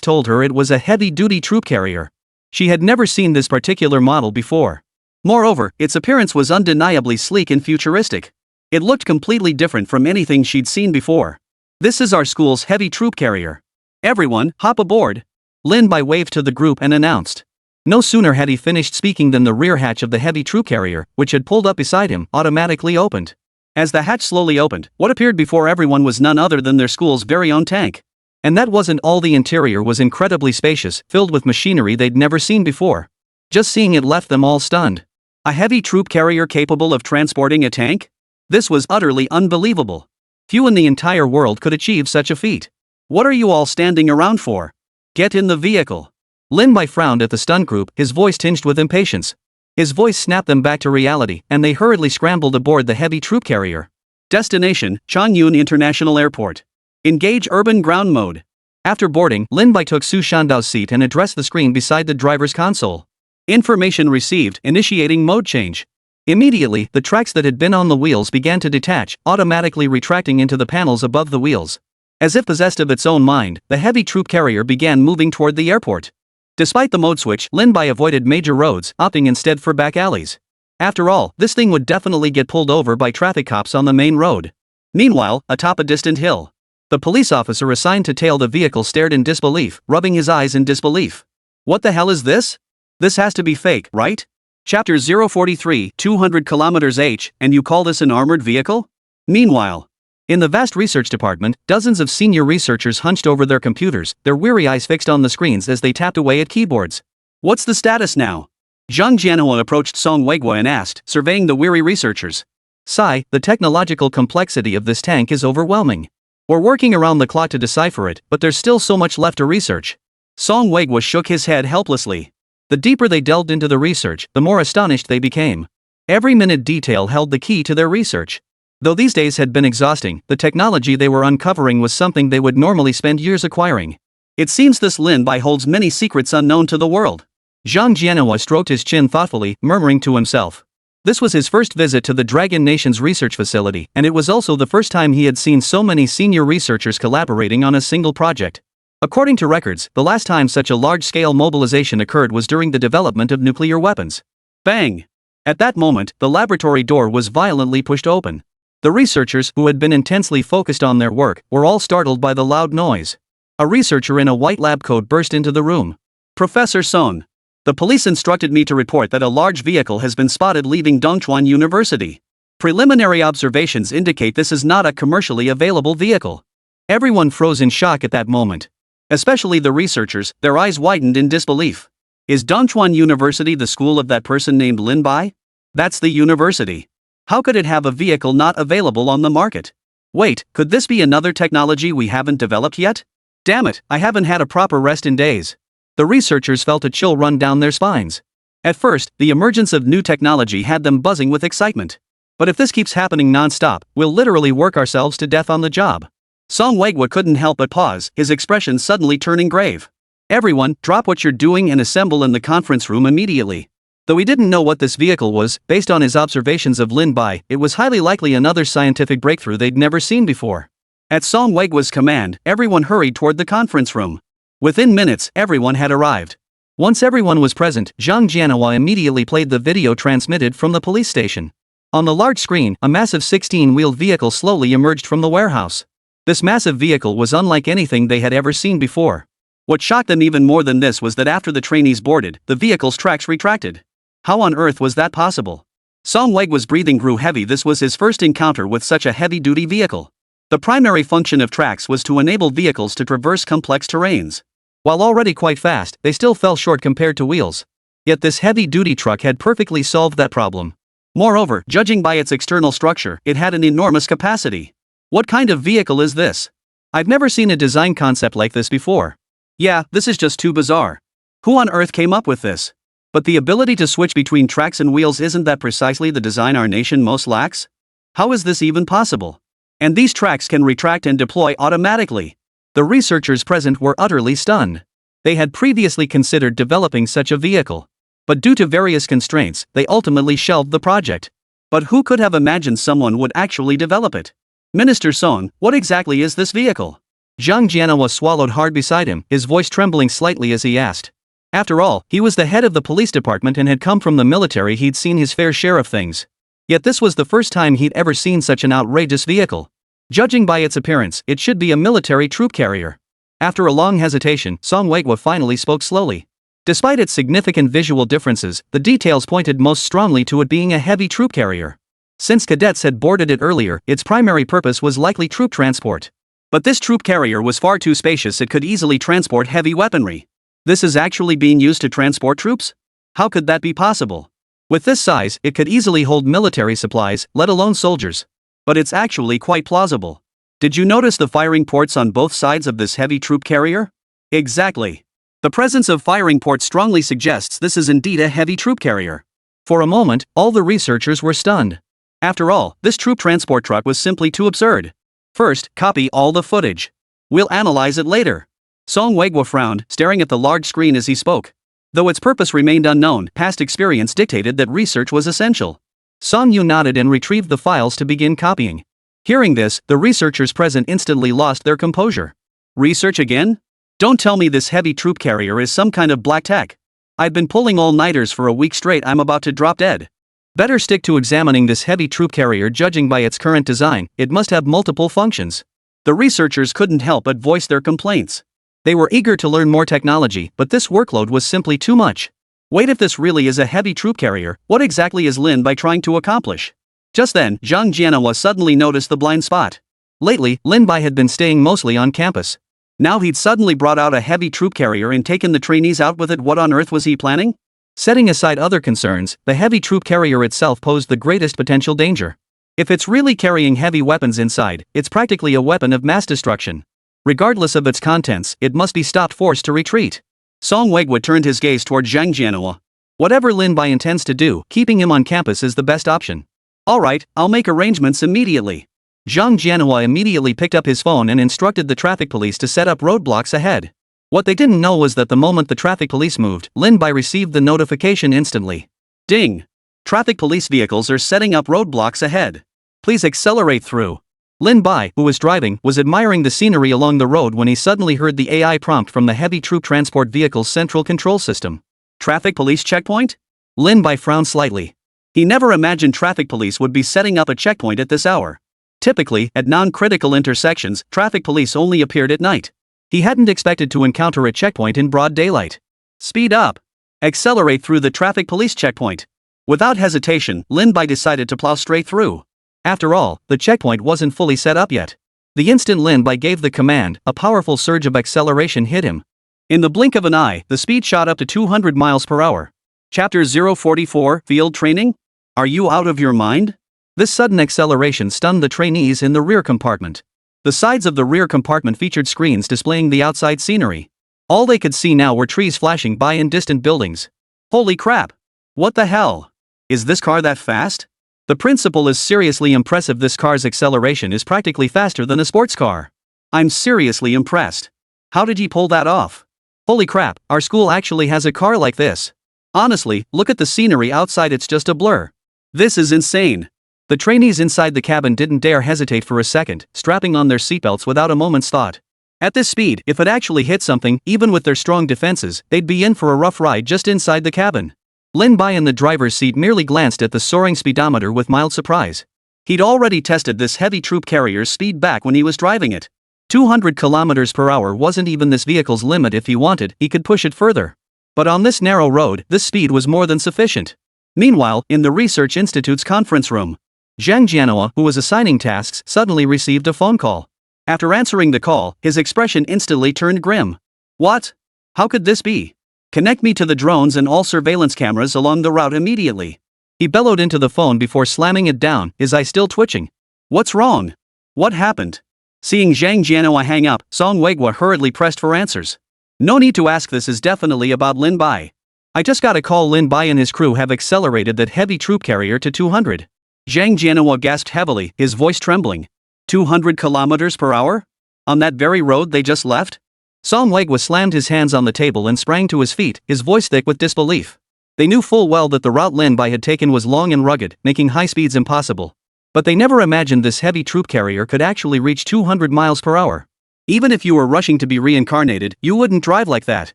told her it was a heavy-duty troop carrier. She had never seen this particular model before. Moreover, its appearance was undeniably sleek and futuristic. It looked completely different from anything she'd seen before. This is our school's heavy troop carrier. Everyone, hop aboard. Lin Bai waved to the group and announced. No sooner had he finished speaking than the rear hatch of the heavy troop carrier, which had pulled up beside him, automatically opened. As the hatch slowly opened, what appeared before everyone was none other than their school's very own tank. And that wasn't all. The interior was incredibly spacious, filled with machinery they'd never seen before. Just seeing it left them all stunned. A heavy troop carrier capable of transporting a tank? This was utterly unbelievable. Few in the entire world could achieve such a feat. What are you all standing around for? Get in the vehicle. Lin Bai frowned at the stunned group, his voice tinged with impatience. His voice snapped them back to reality, and they hurriedly scrambled aboard the heavy troop carrier. Destination, Changyun International Airport. Engage urban ground mode. After boarding, Lin Bai took Su Shandao's seat and addressed the screen beside the driver's console. Information received, initiating mode change. Immediately, the tracks that had been on the wheels began to detach, automatically retracting into the panels above the wheels. As if possessed of its own mind, the heavy troop carrier began moving toward the airport. Despite the mode switch, Lin Bai avoided major roads, opting instead for back alleys. After all, this thing would definitely get pulled over by traffic cops on the main road. Meanwhile, atop a distant hill, the police officer assigned to tail the vehicle stared in disbelief, rubbing his eyes in disbelief. What the hell is this? This has to be fake, right? Chapter 043, 200 kilometers H, and you call this an armored vehicle? Meanwhile, in the vast research department, dozens of senior researchers hunched over their computers, their weary eyes fixed on the screens as they tapped away at keyboards. What's the status now? Zhang Jianhua approached Song Weiguo and asked, surveying the weary researchers. Sai, the technological complexity of this tank is overwhelming. We're working around the clock to decipher it, but there's still so much left to research. Song Weigwa shook his head helplessly. The deeper they delved into the research, the more astonished they became. Every minute detail held the key to their research. Though these days had been exhausting, the technology they were uncovering was something they would normally spend years acquiring. It seems this Lin Bai holds many secrets unknown to the world. Zhang Jianhua stroked his chin thoughtfully, murmuring to himself. This was his first visit to the Dragon Nation's research facility, and it was also the first time he had seen so many senior researchers collaborating on a single project. According to records, the last time such a large-scale mobilization occurred was during the development of nuclear weapons. Bang! At that moment, the laboratory door was violently pushed open. The researchers, who had been intensely focused on their work, were all startled by the loud noise. A researcher in a white lab coat burst into the room. Professor Song. The police instructed me to report that a large vehicle has been spotted leaving Dongchuan University. Preliminary observations indicate this is not a commercially available vehicle. Everyone froze in shock at that moment. Especially the researchers, their eyes widened in disbelief. Is Dongchuan University the school of that person named Lin Bai? That's the university. How could it have a vehicle not available on the market? Wait, could this be another technology we haven't developed yet? Damn it, I haven't had a proper rest in days. The researchers felt a chill run down their spines. At first, the emergence of new technology had them buzzing with excitement. But if this keeps happening non-stop, we'll literally work ourselves to death on the job. Song Weigwa couldn't help but pause, his expression suddenly turning grave. Everyone, drop what you're doing and assemble in the conference room immediately. Though he didn't know what this vehicle was, based on his observations of Lin Bai, it was highly likely another scientific breakthrough they'd never seen before. At Song Weigwa's command, everyone hurried toward the conference room. Within minutes, everyone had arrived. Once everyone was present, Zhang Jianhua immediately played the video transmitted from the police station. On the large screen, a massive 16-wheeled vehicle slowly emerged from the warehouse. This massive vehicle was unlike anything they had ever seen before. What shocked them even more than this was that after the trainees boarded, the vehicle's tracks retracted. How on earth was that possible? Song Weigwa's breathing grew heavy. This was his first encounter with such a heavy-duty vehicle. The primary function of tracks was to enable vehicles to traverse complex terrains. While already quite fast, they still fell short compared to wheels. Yet this heavy-duty truck had perfectly solved that problem. Moreover, judging by its external structure, it had an enormous capacity. What kind of vehicle is this? I've never seen a design concept like this before. Yeah, this is just too bizarre. Who on earth came up with this? But the ability to switch between tracks and wheels, isn't that precisely the design our nation most lacks? How is this even possible? And these tracks can retract and deploy automatically. The researchers present were utterly stunned. They had previously considered developing such a vehicle. But due to various constraints, they ultimately shelved the project. But who could have imagined someone would actually develop it? Minister Song, what exactly is this vehicle? Zhang Jianhua swallowed hard beside him, his voice trembling slightly as he asked. After all, he was the head of the police department and had come from the military. He'd seen his fair share of things. Yet this was the first time he'd ever seen such an outrageous vehicle. Judging by its appearance, it should be a military troop carrier. After a long hesitation, Song Weigwa finally spoke slowly. Despite its significant visual differences, the details pointed most strongly to it being a heavy troop carrier. Since cadets had boarded it earlier, its primary purpose was likely troop transport. But this troop carrier was far too spacious. It could easily transport heavy weaponry. This is actually being used to transport troops? How could that be possible? With this size, it could easily hold military supplies, let alone soldiers. But it's actually quite plausible. Did you notice the firing ports on both sides of this heavy troop carrier? Exactly. The presence of firing ports strongly suggests this is indeed a heavy troop carrier. For a moment, all the researchers were stunned. After all, this troop transport truck was simply too absurd. First, copy all the footage. We'll analyze it later. Song Weigwa frowned, staring at the large screen as he spoke. Though its purpose remained unknown, past experience dictated that research was essential. Song Yu nodded and retrieved the files to begin copying. Hearing this, the researchers present instantly lost their composure. Research again? Don't tell me this heavy troop carrier is some kind of black tech. I've been pulling all-nighters for a week straight. I'm about to drop dead. Better stick to examining this heavy troop carrier. Judging by its current design, it must have multiple functions. The researchers couldn't help but voice their complaints. They were eager to learn more technology, but this workload was simply too much. Wait, if this really is a heavy troop carrier, what exactly is Lin Bai trying to accomplish? Just then, Zhang Jianhua suddenly noticed the blind spot. Lately, Lin Bai had been staying mostly on campus. Now he'd suddenly brought out a heavy troop carrier and taken the trainees out with it. What on earth was he planning? Setting aside other concerns, the heavy troop carrier itself posed the greatest potential danger. If it's really carrying heavy weapons inside, it's practically a weapon of mass destruction. Regardless of its contents, it must be stopped, forced to retreat. Song Weigwa turned his gaze toward Zhang Jianhua. Whatever Lin Bai intends to do, keeping him on campus is the best option. Alright, I'll make arrangements immediately. Zhang Jianhua immediately picked up his phone and instructed the traffic police to set up roadblocks ahead. What they didn't know was that the moment the traffic police moved, Lin Bai received the notification instantly. Ding! Traffic police vehicles are setting up roadblocks ahead. Please accelerate through. Lin Bai, who was driving, was admiring the scenery along the road when he suddenly heard the AI prompt from the heavy troop transport vehicle's central control system. Traffic police checkpoint? Lin Bai frowned slightly. He never imagined traffic police would be setting up a checkpoint at this hour. Typically, at non-critical intersections, traffic police only appeared at night. He hadn't expected to encounter a checkpoint in broad daylight. Speed up. Accelerate through the traffic police checkpoint. Without hesitation, Lin Bai decided to plow straight through. After all, the checkpoint wasn't fully set up yet. The instant Lin Bai gave the command, a powerful surge of acceleration hit him. In the blink of an eye, the speed shot up to 200 miles per hour. Chapter 044, Field Training? Are you out of your mind? This sudden acceleration stunned the trainees in the rear compartment. The sides of the rear compartment featured screens displaying the outside scenery. All they could see now were trees flashing by and distant buildings. Holy crap! What the hell? Is this car that fast? The principle is seriously impressive. This car's acceleration is practically faster than a sports car. I'm seriously impressed. How did he pull that off? Holy crap, our school actually has a car like this. Honestly, look at the scenery outside, it's just a blur. This is insane. The trainees inside the cabin didn't dare hesitate for a second, strapping on their seatbelts without a moment's thought. At this speed, if it actually hit something, even with their strong defenses, they'd be in for a rough ride just inside the cabin. Lin Bai in the driver's seat merely glanced at the soaring speedometer with mild surprise. He'd already tested this heavy troop carrier's speed back when he was driving it. 200 kilometers per hour wasn't even this vehicle's limit. If he wanted, he could push it further. But on this narrow road, this speed was more than sufficient. Meanwhile, in the Research Institute's conference room, Zhang Jianhua, who was assigning tasks, suddenly received a phone call. After answering the call, his expression instantly turned grim. What? How could this be? Connect me to the drones and all surveillance cameras along the route immediately. He bellowed into the phone before slamming it down, his eye still twitching. What's wrong? What happened? Seeing Zhang Jianhua hang up, Song Weigwa hurriedly pressed for answers. No need to ask, this is definitely about Lin Bai. I just got a call. Lin Bai and his crew have accelerated that heavy troop carrier to 200. Zhang Jianhua gasped heavily, his voice trembling. 200 kilometers per hour? On that very road they just left? Song Weigwa slammed his hands on the table and sprang to his feet, his voice thick with disbelief. They knew full well that the route Lin Bai had taken was long and rugged, making high speeds impossible. But they never imagined this heavy troop carrier could actually reach 200 miles per hour. Even if you were rushing to be reincarnated, you wouldn't drive like that.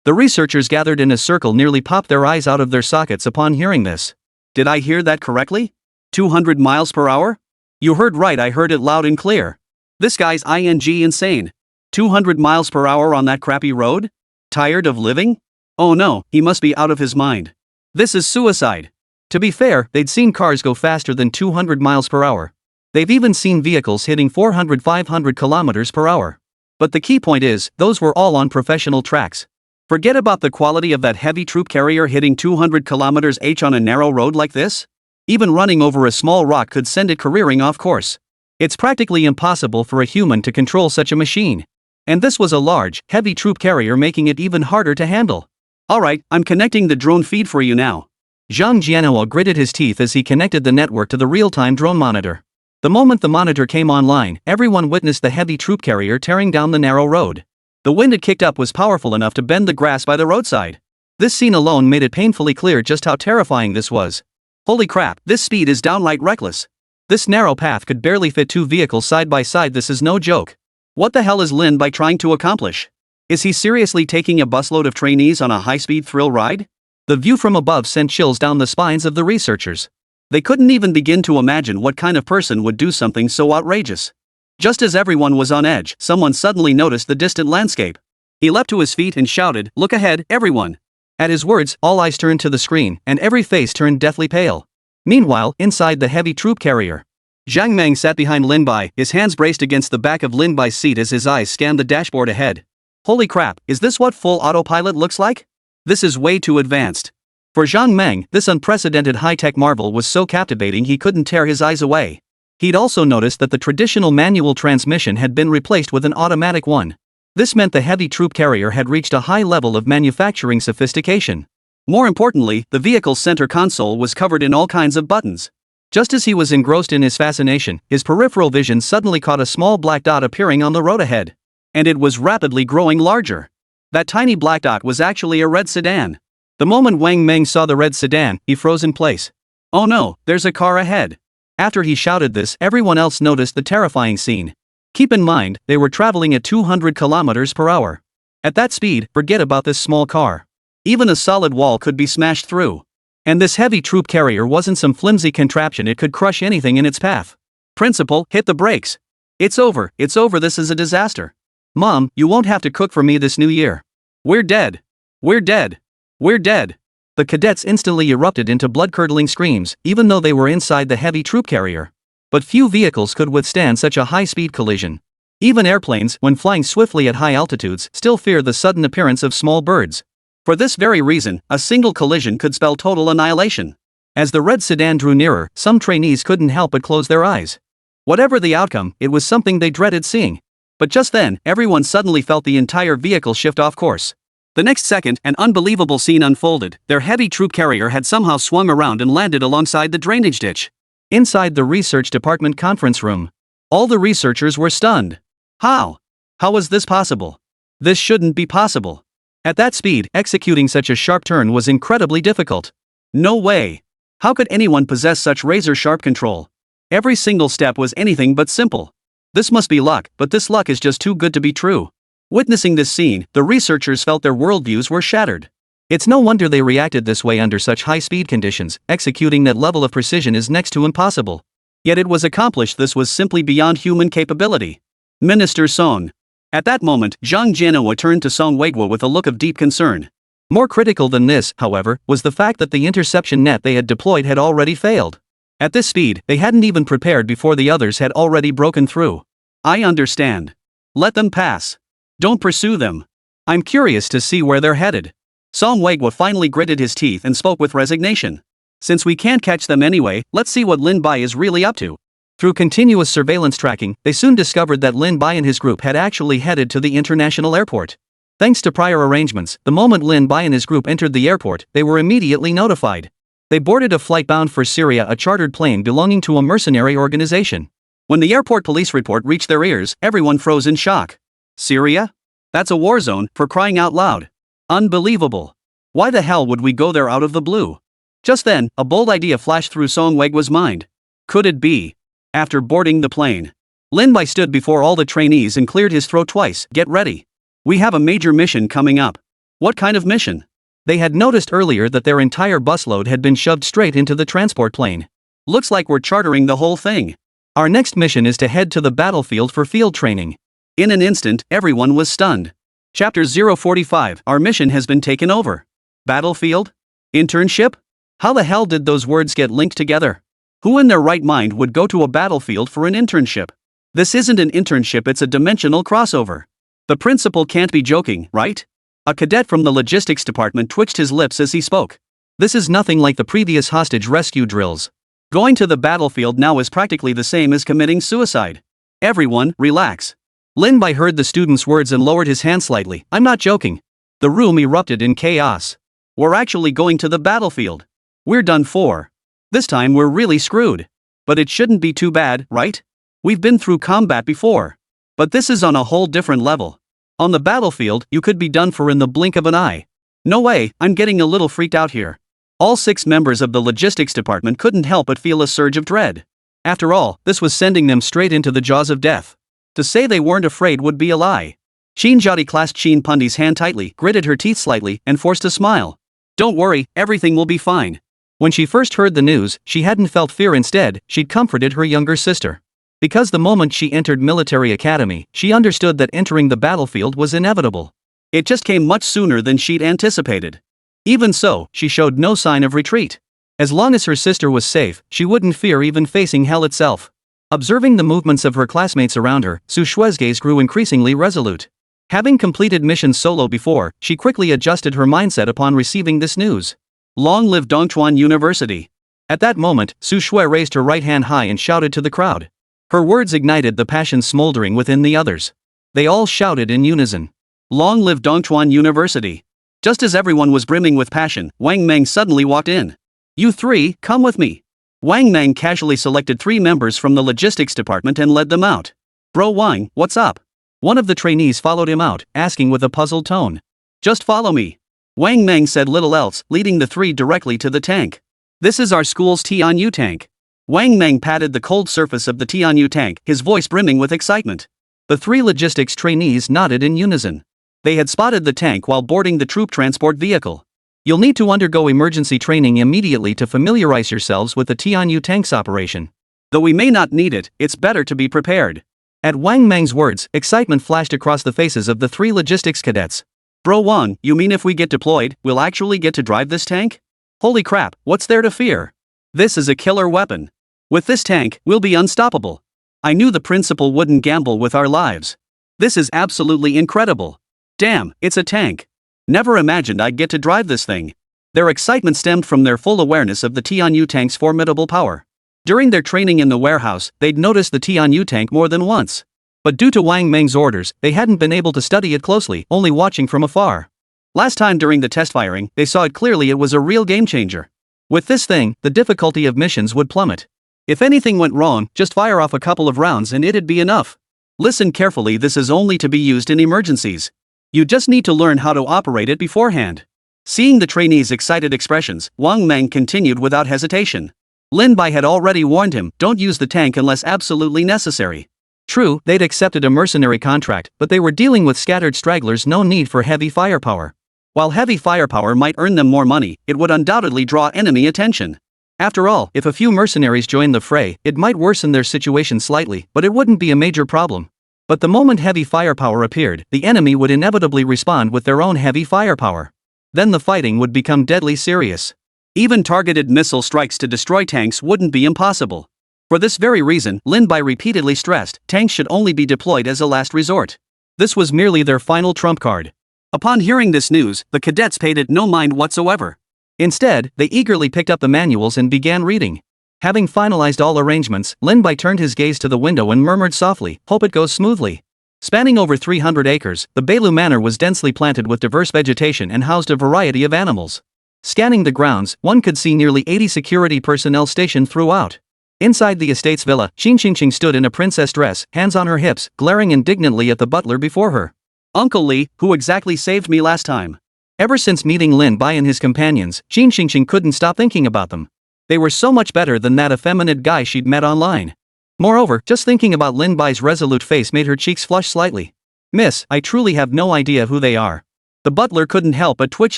The researchers gathered in a circle nearly popped their eyes out of their sockets upon hearing this. Did I hear that correctly? 200 miles per hour? You heard right, I heard it loud and clear. This guy's insane. 200 miles per hour on that crappy road? Tired of living? Oh no, he must be out of his mind. This is suicide. To be fair, they'd seen cars go faster than 200 miles per hour. They've even seen vehicles hitting 400-500 kilometers per hour. But the key point is, those were all on professional tracks. Forget about the quality of that heavy troop carrier hitting 200 kilometers h on a narrow road like this. Even running over a small rock could send it careering off course. It's practically impossible for a human to control such a machine. And this was a large, heavy troop carrier, making it even harder to handle. Alright, I'm connecting the drone feed for you now. Zhang Jianhua gritted his teeth as he connected the network to the real-time drone monitor. The moment the monitor came online, everyone witnessed the heavy troop carrier tearing down the narrow road. The wind it kicked up was powerful enough to bend the grass by the roadside. This scene alone made it painfully clear just how terrifying this was. Holy crap, this speed is downright reckless. This narrow path could barely fit two vehicles side by side. This is no joke. What the hell is Lin Bai trying to accomplish? Is he seriously taking a busload of trainees on a high-speed thrill ride? The view from above sent chills down the spines of the researchers. They couldn't even begin to imagine what kind of person would do something so outrageous. Just as everyone was on edge, someone suddenly noticed the distant landscape. He leapt to his feet and shouted, "Look ahead, everyone!" At his words, all eyes turned to the screen, and every face turned deathly pale. Meanwhile, inside the heavy troop carrier, Zhang Meng sat behind Lin Bai, his hands braced against the back of Lin Bai's seat as his eyes scanned the dashboard ahead. Holy crap, is this what full autopilot looks like? This is way too advanced. For Zhang Meng, this unprecedented high-tech marvel was so captivating he couldn't tear his eyes away. He'd also noticed that the traditional manual transmission had been replaced with an automatic one. This meant the heavy troop carrier had reached a high level of manufacturing sophistication. More importantly, the vehicle's center console was covered in all kinds of buttons. Just as he was engrossed in his fascination, his peripheral vision suddenly caught a small black dot appearing on the road ahead. And it was rapidly growing larger. That tiny black dot was actually a red sedan. The moment Wang Meng saw the red sedan, he froze in place. "Oh no, there's a car ahead." After he shouted this, everyone else noticed the terrifying scene. Keep in mind, they were traveling at 200 kilometers per hour. At that speed, forget about this small car. Even a solid wall could be smashed through. And this heavy troop carrier wasn't some flimsy contraption, it could crush anything in its path. "Principal, hit the brakes. It's over, this is a disaster. Mom, you won't have to cook for me this new year. We're dead. We're dead. We're dead." The cadets instantly erupted into blood-curdling screams, even though they were inside the heavy troop carrier. But few vehicles could withstand such a high-speed collision. Even airplanes, when flying swiftly at high altitudes, still fear the sudden appearance of small birds. For this very reason, a single collision could spell total annihilation. As the red sedan drew nearer, some trainees couldn't help but close their eyes. Whatever the outcome, it was something they dreaded seeing. But just then, everyone suddenly felt the entire vehicle shift off course. The next second, an unbelievable scene unfolded. Their heavy troop carrier had somehow swung around and landed alongside the drainage ditch. Inside the research department conference room, all the researchers were stunned. How? How was this possible? This shouldn't be possible. At that speed, executing such a sharp turn was incredibly difficult. No way. How could anyone possess such razor-sharp control? Every single step was anything but simple. This must be luck, but this luck is just too good to be true. Witnessing this scene, the researchers felt their worldviews were shattered. It's no wonder they reacted this way under such high-speed conditions. Executing that level of precision is next to impossible. Yet it was accomplished. This was simply beyond human capability. Minister Song. At that moment, Zhang Jianhua turned to Song Weiguo with a look of deep concern. More critical than this, however, was the fact that the interception net they had deployed had already failed. At this speed, they hadn't even prepared before the others had already broken through. "I understand. Let them pass. Don't pursue them. I'm curious to see where they're headed." Song Weiguo finally gritted his teeth and spoke with resignation. "Since we can't catch them anyway, let's see what Lin Bai is really up to." Through continuous surveillance tracking, they soon discovered that Lin Bai and his group had actually headed to the international airport. Thanks to prior arrangements, the moment Lin Bai and his group entered the airport, they were immediately notified. They boarded a flight bound for Syria, a chartered plane belonging to a mercenary organization. When the airport police report reached their ears, everyone froze in shock. Syria? That's a war zone, for crying out loud. Unbelievable. Why the hell would we go there out of the blue? Just then, a bold idea flashed through Song Weiguo's mind. Could it be? After boarding the plane, Lin Bai stood before all the trainees and cleared his throat twice. "Get ready. We have a major mission coming up." What kind of mission? They had noticed earlier that their entire busload had been shoved straight into the transport plane. "Looks like we're chartering the whole thing. Our next mission is to head to the battlefield for field training." In an instant, everyone was stunned. Chapter 045, Our mission has been taken over. Battlefield? Internship? How the hell did those words get linked together? Who in their right mind would go to a battlefield for an internship? This isn't an internship, it's a dimensional crossover. The principal can't be joking, right? A cadet from the logistics department twitched his lips as he spoke. This is nothing like the previous hostage rescue drills. Going to the battlefield now is practically the same as committing suicide. Everyone, relax. Lin Bai heard the student's words and lowered his hand slightly. "I'm not joking." The room erupted in chaos. "We're actually going to the battlefield. We're done for. This time we're really screwed. But it shouldn't be too bad, right? We've been through combat before. But this is on a whole different level. On the battlefield, you could be done for in the blink of an eye. No way, I'm getting a little freaked out here." All 6 members of the logistics department couldn't help but feel a surge of dread. After all, this was sending them straight into the jaws of death. To say they weren't afraid would be a lie. Shin Jiadi clasped Shin Pundi's hand tightly, gritted her teeth slightly, and forced a smile. "Don't worry, everything will be fine." When she first heard the news, she hadn't felt fear. Instead, she'd comforted her younger sister. Because the moment she entered military academy, she understood that entering the battlefield was inevitable. It just came much sooner than she'd anticipated. Even so, she showed no sign of retreat. As long as her sister was safe, she wouldn't fear even facing hell itself. Observing the movements of her classmates around her, Su Shue's gaze grew increasingly resolute. Having completed missions solo before, she quickly adjusted her mindset upon receiving this news. Long live Dongchuan University. At that moment, Su Shui raised her right hand high and shouted to the crowd. Her words ignited the passion smoldering within the others. They all shouted in unison. Long live Dongchuan University! Just as everyone was brimming with passion, Wang Meng suddenly walked in. You three, come with me. Wang Meng casually selected 3 members from the logistics department and led them out. Bro Wang, what's up? One of the trainees followed him out, asking with a puzzled tone. Just follow me. Wang Meng said little else, leading the 3 directly to the tank. This is our school's Tianyu tank. Wang Meng patted the cold surface of the Tianyu tank, his voice brimming with excitement. The 3 logistics trainees nodded in unison. They had spotted the tank while boarding the troop transport vehicle. You'll need to undergo emergency training immediately to familiarize yourselves with the Tianyu tank's operation. Though we may not need it, it's better to be prepared. At Wang Meng's words, excitement flashed across the faces of the 3 logistics cadets. Bro Wang, you mean if we get deployed, we'll actually get to drive this tank? Holy crap, what's there to fear? This is a killer weapon. With this tank, we'll be unstoppable. I knew the principal wouldn't gamble with our lives. This is absolutely incredible. Damn, it's a tank. Never imagined I'd get to drive this thing. Their excitement stemmed from their full awareness of the Tianyu tank's formidable power. During their training in the warehouse, they'd noticed the Tianyu tank more than once. But due to Wang Meng's orders, they hadn't been able to study it closely, only watching from afar. Last time during the test firing, they saw it clearly. It was a real game changer. With this thing, the difficulty of missions would plummet. If anything went wrong, just fire off a couple of rounds and it'd be enough. Listen carefully, this is only to be used in emergencies. You just need to learn how to operate it beforehand. Seeing the trainees' excited expressions, Wang Meng continued without hesitation. Lin Bai had already warned him, don't use the tank unless absolutely necessary. True, they'd accepted a mercenary contract, but they were dealing with scattered stragglers, no need for heavy firepower. While heavy firepower might earn them more money, it would undoubtedly draw enemy attention. After all, if a few mercenaries joined the fray, it might worsen their situation slightly, but it wouldn't be a major problem. But the moment heavy firepower appeared, the enemy would inevitably respond with their own heavy firepower. Then the fighting would become deadly serious. Even targeted missile strikes to destroy tanks wouldn't be impossible. For this very reason, Lin Bai repeatedly stressed, tanks should only be deployed as a last resort. This was merely their final trump card. Upon hearing this news, the cadets paid it no mind whatsoever. Instead, they eagerly picked up the manuals and began reading. Having finalized all arrangements, Lin Bai turned his gaze to the window and murmured softly, hope it goes smoothly. Spanning over 300 acres, the Beilu Manor was densely planted with diverse vegetation and housed a variety of animals. Scanning the grounds, one could see nearly 80 security personnel stationed throughout. Inside the estate's villa, Qin Qingqing stood in a princess dress, hands on her hips, glaring indignantly at the butler before her. Uncle Li, who exactly saved me last time? Ever since meeting Lin Bai and his companions, Qin Qingqing couldn't stop thinking about them. They were so much better than that effeminate guy she'd met online. Moreover, just thinking about Lin Bai's resolute face made her cheeks flush slightly. Miss, I truly have no idea who they are. The butler couldn't help but twitch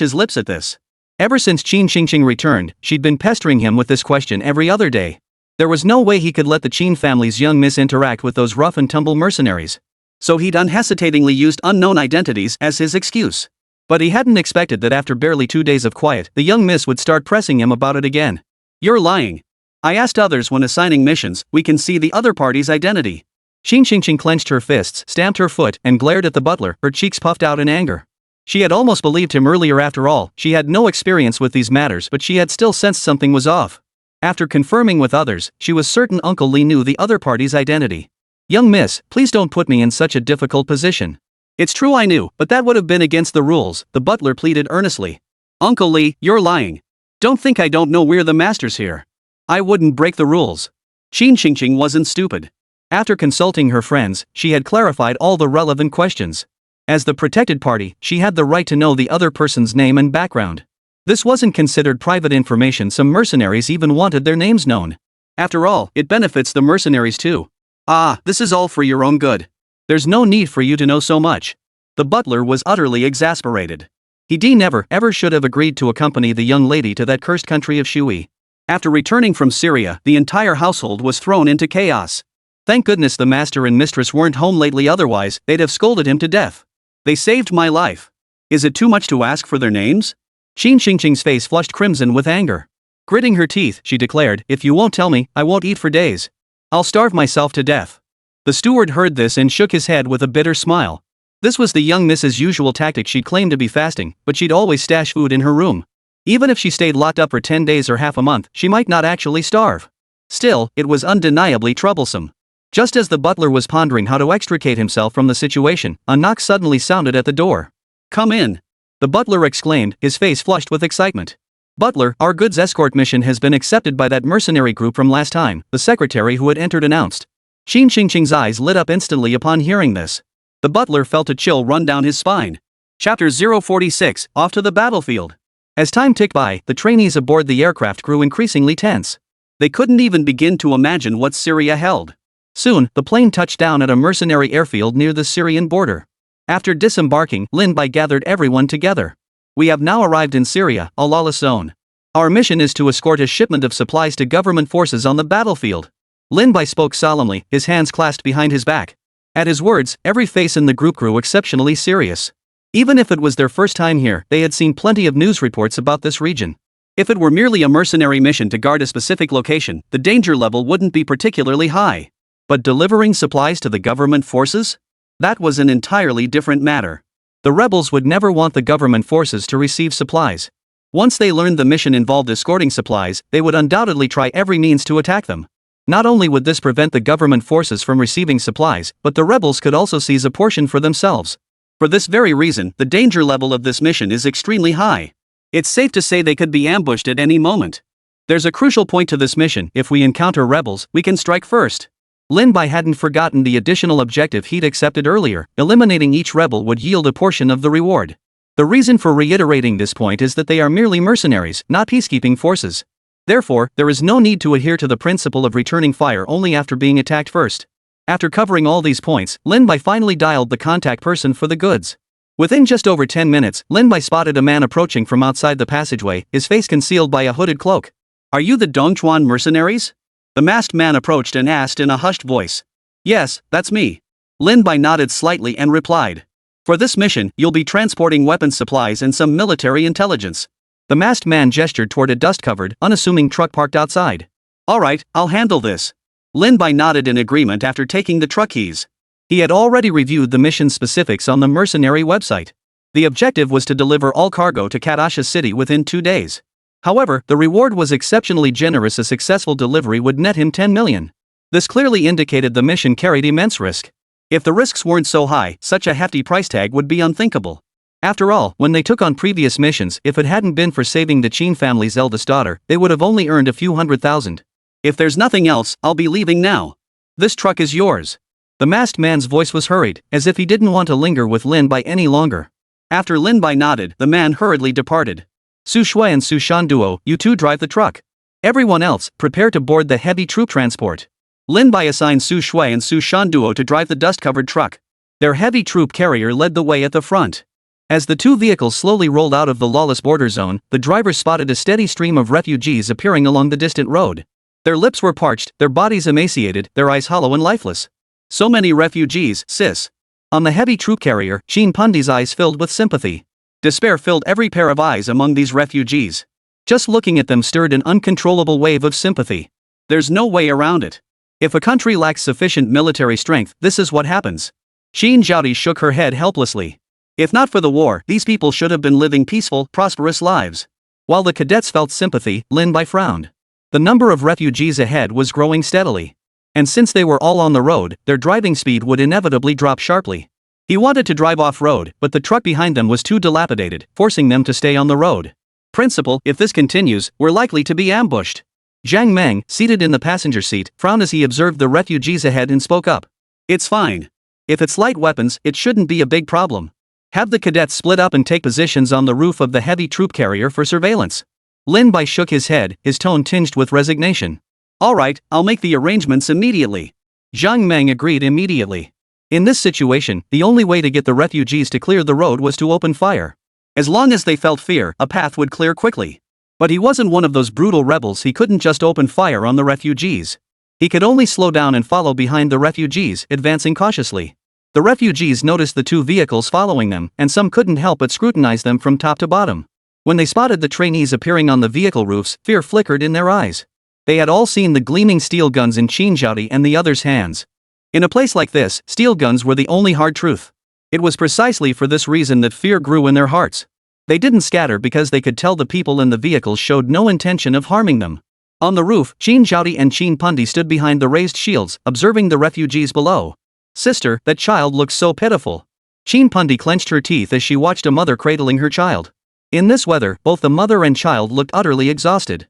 his lips at this. Ever since Qin Qingqing returned, she'd been pestering him with this question every other day. There was no way he could let the Qin family's young miss interact with those rough and tumble mercenaries. So he'd unhesitatingly used unknown identities as his excuse. But he hadn't expected that after barely 2 days of quiet, the young miss would start pressing him about it again. You're lying. I asked others when assigning missions, we can see the other party's identity. Qin Qingqing clenched her fists, stamped her foot, and glared at the butler, her cheeks puffed out in anger. She had almost believed him earlier. After all, she had no experience with these matters, but she had still sensed something was off. After confirming with others, she was certain Uncle Li knew the other party's identity. Young miss, please don't put me in such a difficult position. It's true I knew, but that would have been against the rules, the butler pleaded earnestly. Uncle Li, you're lying. Don't think I don't know we're the masters here. I wouldn't break the rules. Qin Qingqing wasn't stupid. After consulting her friends, she had clarified all the relevant questions. As the protected party, she had the right to know the other person's name and background. This wasn't considered private information. Some mercenaries even wanted their names known. After all, it benefits the mercenaries too. Ah, this is all for your own good. There's no need for you to know so much. The butler was utterly exasperated. He never, ever should have agreed to accompany the young lady to that cursed country of Shui. After returning from Syria, the entire household was thrown into chaos. Thank goodness the master and mistress weren't home lately, otherwise, they'd have scolded him to death. They saved my life. Is it too much to ask for their names? Qin Qingqing's face flushed crimson with anger. Gritting her teeth, she declared, if you won't tell me, I won't eat for days. I'll starve myself to death. The steward heard this and shook his head with a bitter smile. This was the young miss's usual tactic. She'd claimed to be fasting, but she'd always stash food in her room. Even if she stayed locked up for 10 days or half a month, she might not actually starve. Still, it was undeniably troublesome. Just as the butler was pondering how to extricate himself from the situation, a knock suddenly sounded at the door. "Come in," the butler exclaimed, his face flushed with excitement. "Butler, our goods escort mission has been accepted by that mercenary group from last time," the secretary who had entered announced. Qin Qingqing's eyes lit up instantly upon hearing this. The butler felt a chill run down his spine. Chapter 046, Off to the Battlefield. As time ticked by, the trainees aboard the aircraft grew increasingly tense. They couldn't even begin to imagine what Syria held. Soon, the plane touched down at a mercenary airfield near the Syrian border. After disembarking, Lin Bai gathered everyone together. "We have now arrived in Syria, Al-Allah zone. Our mission is to escort a shipment of supplies to government forces on the battlefield." Lin Bai spoke solemnly, his hands clasped behind his back. At his words, every face in the group grew exceptionally serious. Even if it was their first time here, they had seen plenty of news reports about this region. If it were merely a mercenary mission to guard a specific location, the danger level wouldn't be particularly high. But delivering supplies to the government forces? That was an entirely different matter. The rebels would never want the government forces to receive supplies. Once they learned the mission involved escorting supplies, they would undoubtedly try every means to attack them. Not only would this prevent the government forces from receiving supplies, but the rebels could also seize a portion for themselves. For this very reason, the danger level of this mission is extremely high. It's safe to say they could be ambushed at any moment. There's a crucial point to this mission: if we encounter rebels, we can strike first. Lin Bai hadn't forgotten the additional objective he'd accepted earlier: eliminating each rebel would yield a portion of the reward. The reason for reiterating this point is that they are merely mercenaries, not peacekeeping forces. Therefore, there is no need to adhere to the principle of returning fire only after being attacked first. After covering all these points, Lin Bai finally dialed the contact person for the goods. Within just over 10 minutes, Lin Bai spotted a man approaching from outside the passageway, his face concealed by a hooded cloak. "Are you the Dongchuan mercenaries?" The masked man approached and asked in a hushed voice. "Yes, that's me." Lin Bai nodded slightly and replied. "For this mission, you'll be transporting weapons supplies and some military intelligence." The masked man gestured toward a dust-covered, unassuming truck parked outside. "All right, I'll handle this." Lin Bai nodded in agreement after taking the truck keys. He had already reviewed the mission specifics on the mercenary website. The objective was to deliver all cargo to Kadasha City within 2 days. However, the reward was exceptionally generous: a successful delivery would net him 10 million. This clearly indicated the mission carried immense risk. If the risks weren't so high, such a hefty price tag would be unthinkable. After all, when they took on previous missions, if it hadn't been for saving the Qin family's eldest daughter, they would have only earned a few $100,000. "If there's nothing else, I'll be leaving now. This truck is yours." The masked man's voice was hurried, as if he didn't want to linger with Lin Bai any longer. After Lin Bai nodded, the man hurriedly departed. "Su Shui and Su Shan Duo, you two drive the truck. Everyone else, prepare to board the heavy troop transport." Lin Bai assigned Su Shui and Su Shan Duo to drive the dust-covered truck. Their heavy troop carrier led the way at the front. As the two vehicles slowly rolled out of the lawless border zone, the driver spotted a steady stream of refugees appearing along the distant road. Their lips were parched, their bodies emaciated, their eyes hollow and lifeless. "So many refugees, sis." On the heavy troop carrier, Qin Pundi's eyes filled with sympathy. Despair filled every pair of eyes among these refugees. Just looking at them stirred an uncontrollable wave of sympathy. There's no way around it. If a country lacks sufficient military strength, this is what happens. Qin Zhaodi shook her head helplessly. If not for the war, these people should have been living peaceful, prosperous lives. While the cadets felt sympathy, Lin Bai frowned. The number of refugees ahead was growing steadily. And since they were all on the road, their driving speed would inevitably drop sharply. He wanted to drive off-road, but the truck behind them was too dilapidated, forcing them to stay on the road. "Principal, if this continues, we're likely to be ambushed." Zhang Meng, seated in the passenger seat, frowned as he observed the refugees ahead and spoke up. "It's fine. If it's light weapons, it shouldn't be a big problem. Have the cadets split up and take positions on the roof of the heavy troop carrier for surveillance." Lin Bai shook his head, his tone tinged with resignation. "All right, I'll make the arrangements immediately." Zhang Meng agreed immediately. In this situation, the only way to get the refugees to clear the road was to open fire. As long as they felt fear, a path would clear quickly. But he wasn't one of those brutal rebels. He couldn't just open fire on the refugees. He could only slow down and follow behind the refugees, advancing cautiously. The refugees noticed the two vehicles following them, and some couldn't help but scrutinize them from top to bottom. When they spotted the trainees appearing on the vehicle roofs, fear flickered in their eyes. They had all seen the gleaming steel guns in Qin Zhaodi and the others' hands. In a place like this, steel guns were the only hard truth. It was precisely for this reason that fear grew in their hearts. They didn't scatter because they could tell the people in the vehicles showed no intention of harming them. On the roof, Chin Zhaodi and Chin Pundi stood behind the raised shields, observing the refugees below. Sister, that child looks so pitiful. Chin Pundi clenched her teeth as she watched a mother cradling her child. In this weather, both the mother and child looked utterly exhausted.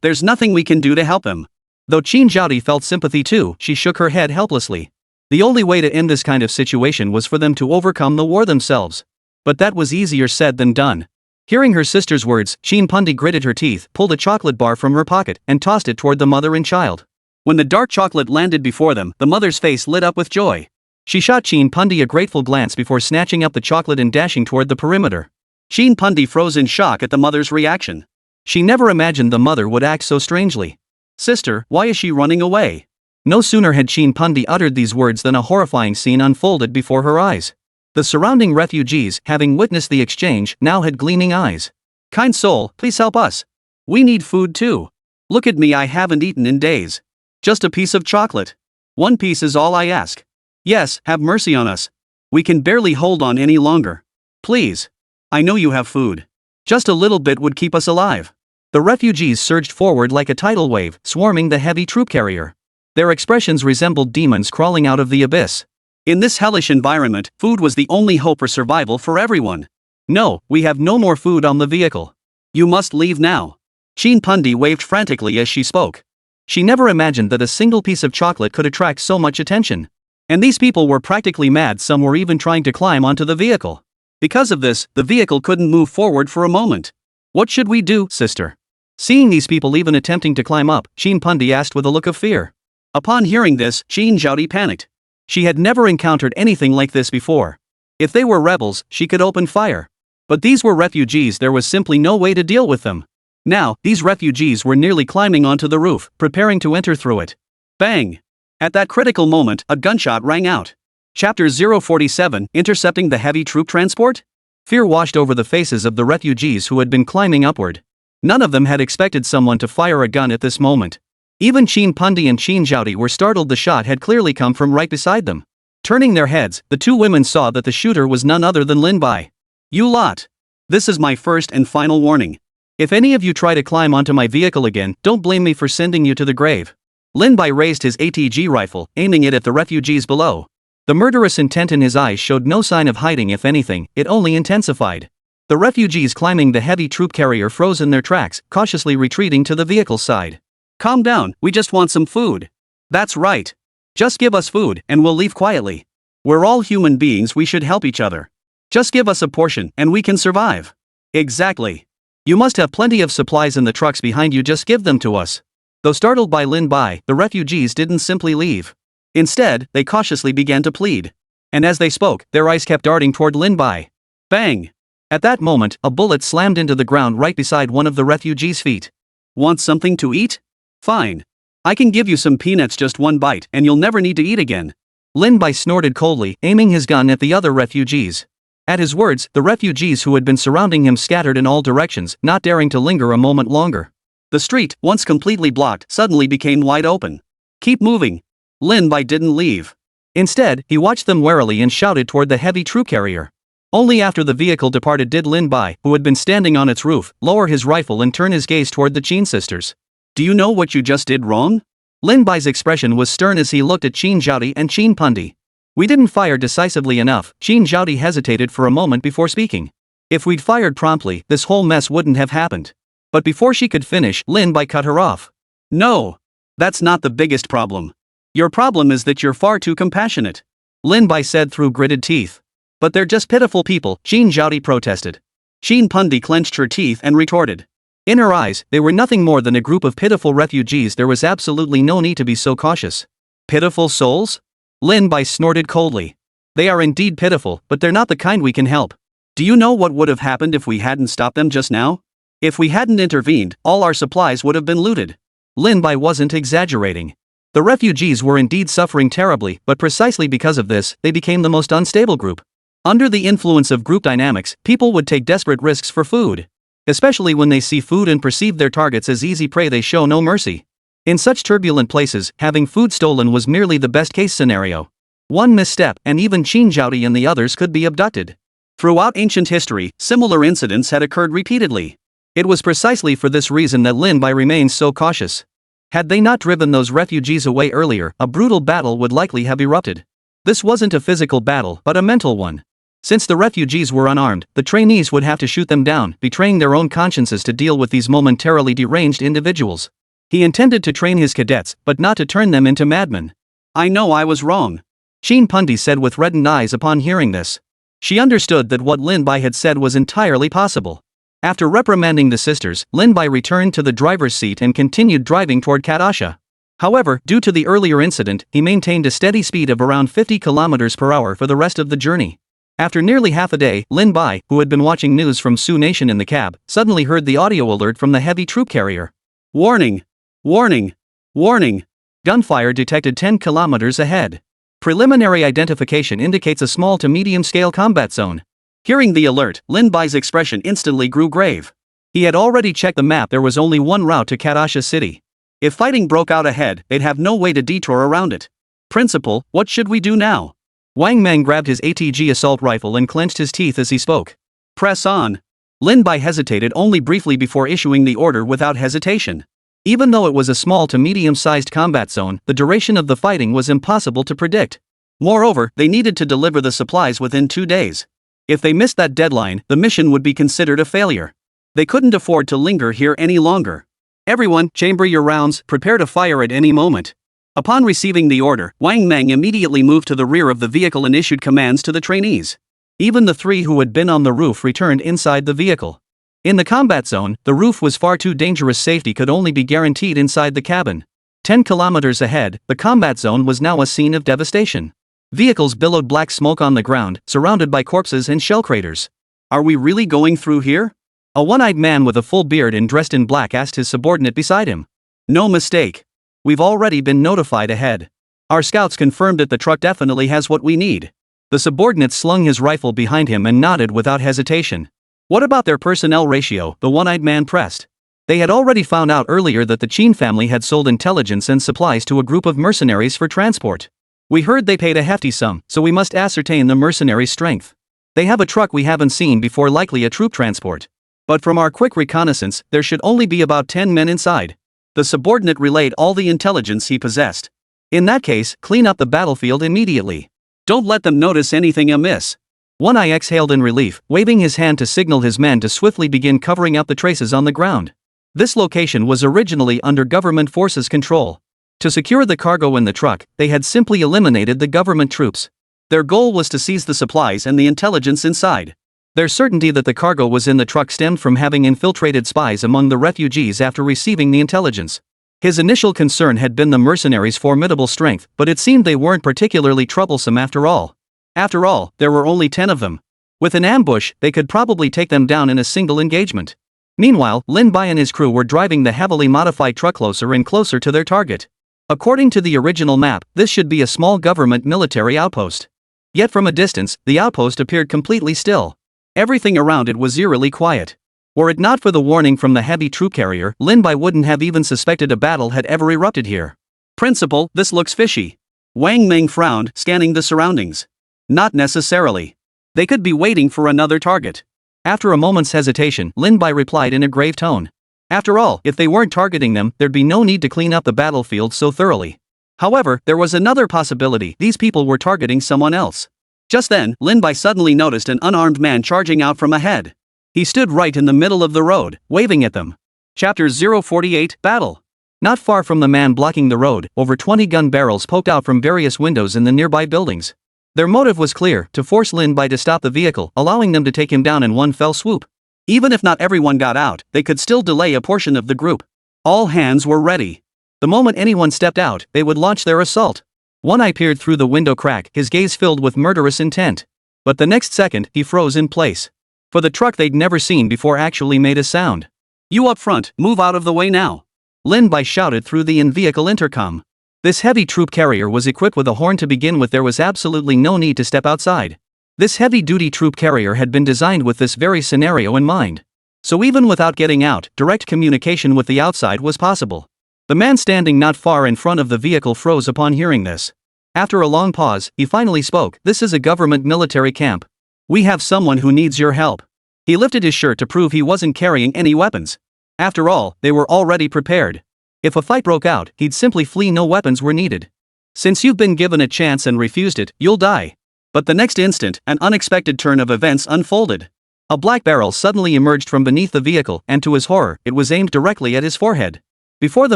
There's nothing we can do to help them. Though Chin Zhaodi felt sympathy too, she shook her head helplessly. The only way to end this kind of situation was for them to overcome the war themselves. But that was easier said than done. Hearing her sister's words, Chin Pundi gritted her teeth, pulled a chocolate bar from her pocket, and tossed it toward the mother and child. When the dark chocolate landed before them, the mother's face lit up with joy. She shot Chin Pundi a grateful glance before snatching up the chocolate and dashing toward the perimeter. Chin Pundi froze in shock at the mother's reaction. She never imagined the mother would act so strangely. Sister, why is she running away? No sooner had Chin Pundi uttered these words than a horrifying scene unfolded before her eyes. The surrounding refugees, having witnessed the exchange, now had gleaming eyes. Kind soul, please help us. We need food too. Look at me, I haven't eaten in days. Just a piece of chocolate. One piece is all I ask. Yes, have mercy on us. We can barely hold on any longer. Please. I know you have food. Just a little bit would keep us alive. The refugees surged forward like a tidal wave, swarming the heavy troop carrier. Their expressions resembled demons crawling out of the abyss. In this hellish environment, food was the only hope for survival for everyone. No, we have no more food on the vehicle. You must leave now. Chin Pundi waved frantically as she spoke. She never imagined that a single piece of chocolate could attract so much attention. And these people were practically mad, some were even trying to climb onto the vehicle. Because of this, the vehicle couldn't move forward for a moment. What should we do, sister? Seeing these people even attempting to climb up, Chin Pundi asked with a look of fear. Upon hearing this, Chin Zhaodi panicked. She had never encountered anything like this before. If they were rebels, she could open fire. But these were refugees, there was simply no way to deal with them. Now, these refugees were nearly climbing onto the roof, preparing to enter through it. Bang! At that critical moment, a gunshot rang out. Chapter 047, Intercepting the Heavy Troop Transport? Fear washed over the faces of the refugees who had been climbing upward. None of them had expected someone to fire a gun at this moment. Even Chin Pundi and Chin Zhaodi were startled. The shot had clearly come from right beside them. Turning their heads, the two women saw that the shooter was none other than Lin Bai. You lot! This is my first and final warning. If any of you try to climb onto my vehicle again, don't blame me for sending you to the grave. Lin Bai raised his ATG rifle, aiming it at the refugees below. The murderous intent in his eyes showed no sign of hiding. If anything, it only intensified. The refugees climbing the heavy troop carrier froze in their tracks, cautiously retreating to the vehicle's side. Calm down, we just want some food. That's right. Just give us food, and we'll leave quietly. We're all human beings, we should help each other. Just give us a portion, and we can survive. Exactly. You must have plenty of supplies in the trucks behind you, just give them to us. Though startled by Lin Bai, the refugees didn't simply leave. Instead, they cautiously began to plead. And as they spoke, their eyes kept darting toward Lin Bai. Bang! At that moment, a bullet slammed into the ground right beside one of the refugees' feet. Want something to eat? Fine. I can give you some peanuts, just one bite, and you'll never need to eat again. Lin Bai snorted coldly, aiming his gun at the other refugees. At his words, the refugees who had been surrounding him scattered in all directions, not daring to linger a moment longer. The street, once completely blocked, suddenly became wide open. Keep moving. Lin Bai didn't leave. Instead, he watched them warily and shouted toward the heavy troop carrier. Only after the vehicle departed did Lin Bai, who had been standing on its roof, lower his rifle and turn his gaze toward the Chin sisters. Do you know what you just did wrong? Lin Bai's expression was stern as he looked at Chin Zhaodi and Chin Pundi. We didn't fire decisively enough. Chin Zhaodi hesitated for a moment before speaking. If we'd fired promptly, this whole mess wouldn't have happened. But before she could finish, Lin Bai cut her off. No. That's not the biggest problem. Your problem is that you're far too compassionate. Lin Bai said through gritted teeth. But they're just pitiful people, Chin Zhaodi protested. Chin Pundi clenched her teeth and retorted. In her eyes, they were nothing more than a group of pitiful refugees. There was absolutely no need to be so cautious. Pitiful souls? Lin Bai snorted coldly. They are indeed pitiful, but they're not the kind we can help. Do you know what would have happened if we hadn't stopped them just now? If we hadn't intervened, all our supplies would have been looted. Lin Bai wasn't exaggerating. The refugees were indeed suffering terribly, but precisely because of this, they became the most unstable group. Under the influence of group dynamics, people would take desperate risks for food. Especially when they see food and perceive their targets as easy prey, they show no mercy. In such turbulent places, having food stolen was merely the best-case scenario. One misstep, and even Chin Zhaodi and the others could be abducted. Throughout ancient history, similar incidents had occurred repeatedly. It was precisely for this reason that Lin Bai remains so cautious. Had they not driven those refugees away earlier, a brutal battle would likely have erupted. This wasn't a physical battle, but a mental one. Since the refugees were unarmed, the trainees would have to shoot them down, betraying their own consciences to deal with these momentarily deranged individuals. He intended to train his cadets, but not to turn them into madmen. I know I was wrong, Shin Pundi said with reddened eyes upon hearing this. She understood that what Lin Bai had said was entirely possible. After reprimanding the sisters, Lin Bai returned to the driver's seat and continued driving toward Kadasha. However, due to the earlier incident, he maintained a steady speed of around 50 km per hour for the rest of the journey. After nearly half a day, Lin Bai, who had been watching news from Sioux Nation in the cab, suddenly heard the audio alert from the heavy troop carrier. Warning! Warning! Warning! Gunfire detected 10 kilometers ahead. Preliminary identification indicates a small to medium-scale combat zone. Hearing the alert, Lin Bai's expression instantly grew grave. He had already checked the map. There was only one route to Kadasha City. If fighting broke out ahead, they'd have no way to detour around it. Principal, what should we do now? Wang Meng grabbed his ATG assault rifle and clenched his teeth as he spoke. Press on. Lin Bai hesitated only briefly before issuing the order without hesitation. Even though it was a small to medium-sized combat zone, the duration of the fighting was impossible to predict. Moreover, they needed to deliver the supplies within 2 days. If they missed that deadline, the mission would be considered a failure. They couldn't afford to linger here any longer. Everyone, chamber your rounds, prepare to fire at any moment. Upon receiving the order, Wang Meng immediately moved to the rear of the vehicle and issued commands to the trainees. Even the 3 who had been on the roof returned inside the vehicle. In the combat zone, the roof was far too dangerous. Safety could only be guaranteed inside the cabin. 10 kilometers ahead, the combat zone was now a scene of devastation. Vehicles billowed black smoke on the ground, surrounded by corpses and shell craters. Are we really going through here? A one-eyed man with a full beard and dressed in black asked his subordinate beside him. No mistake. We've already been notified ahead. Our scouts confirmed that the truck definitely has what we need. The subordinate slung his rifle behind him and nodded without hesitation. What about their personnel ratio? The one-eyed man pressed. They had already found out earlier that the Qin family had sold intelligence and supplies to a group of mercenaries for transport. We heard they paid a hefty sum, so we must ascertain the mercenaries' strength. They have a truck we haven't seen before, likely a troop transport. But from our quick reconnaissance, there should only be about 10 men inside. The subordinate relayed all the intelligence he possessed. In that case, clean up the battlefield immediately. Don't let them notice anything amiss. One Eye exhaled in relief, waving his hand to signal his men to swiftly begin covering up the traces on the ground. This location was originally under government forces' control. To secure the cargo in the truck, they had simply eliminated the government troops. Their goal was to seize the supplies and the intelligence inside. Their certainty that the cargo was in the truck stemmed from having infiltrated spies among the refugees after receiving the intelligence. His initial concern had been the mercenaries' formidable strength, but it seemed they weren't particularly troublesome after all. After all, there were only 10 of them. With an ambush, they could probably take them down in a single engagement. Meanwhile, Lin Bai and his crew were driving the heavily modified truck closer and closer to their target. According to the original map, this should be a small government military outpost. Yet from a distance, the outpost appeared completely still. Everything around it was eerily quiet. Were it not for the warning from the heavy troop carrier, Lin Bai wouldn't have even suspected a battle had ever erupted here. Principal, this looks fishy. Wang Meng frowned, scanning the surroundings. Not necessarily. They could be waiting for another target. After a moment's hesitation, Lin Bai replied in a grave tone. After all, if they weren't targeting them, there'd be no need to clean up the battlefield so thoroughly. However, there was another possibility: these people were targeting someone else. Just then, Lin Bai suddenly noticed an unarmed man charging out from ahead. He stood right in the middle of the road, waving at them. Chapter 048, Battle. Not far from the man blocking the road, over 20 gun barrels poked out from various windows in the nearby buildings. Their motive was clear: to force Lin Bai to stop the vehicle, allowing them to take him down in one fell swoop. Even if not everyone got out, they could still delay a portion of the group. All hands were ready. The moment anyone stepped out, they would launch their assault. One Eye peered through the window crack, his gaze filled with murderous intent. But the next second, he froze in place. For the truck they'd never seen before actually made a sound. You up front, move out of the way now. Lin Bai shouted through the in-vehicle intercom. This heavy troop carrier was equipped with a horn to begin with. There was absolutely no need to step outside. This heavy-duty troop carrier had been designed with this very scenario in mind. So even without getting out, direct communication with the outside was possible. The man standing not far in front of the vehicle froze upon hearing this. After a long pause, he finally spoke. This is a government military camp. We have someone who needs your help. He lifted his shirt to prove he wasn't carrying any weapons. After all, they were already prepared. If a fight broke out, he'd simply flee, no weapons were needed. Since you've been given a chance and refused it, you'll die. But the next instant, an unexpected turn of events unfolded. A black barrel suddenly emerged from beneath the vehicle, and to his horror, it was aimed directly at his forehead. Before the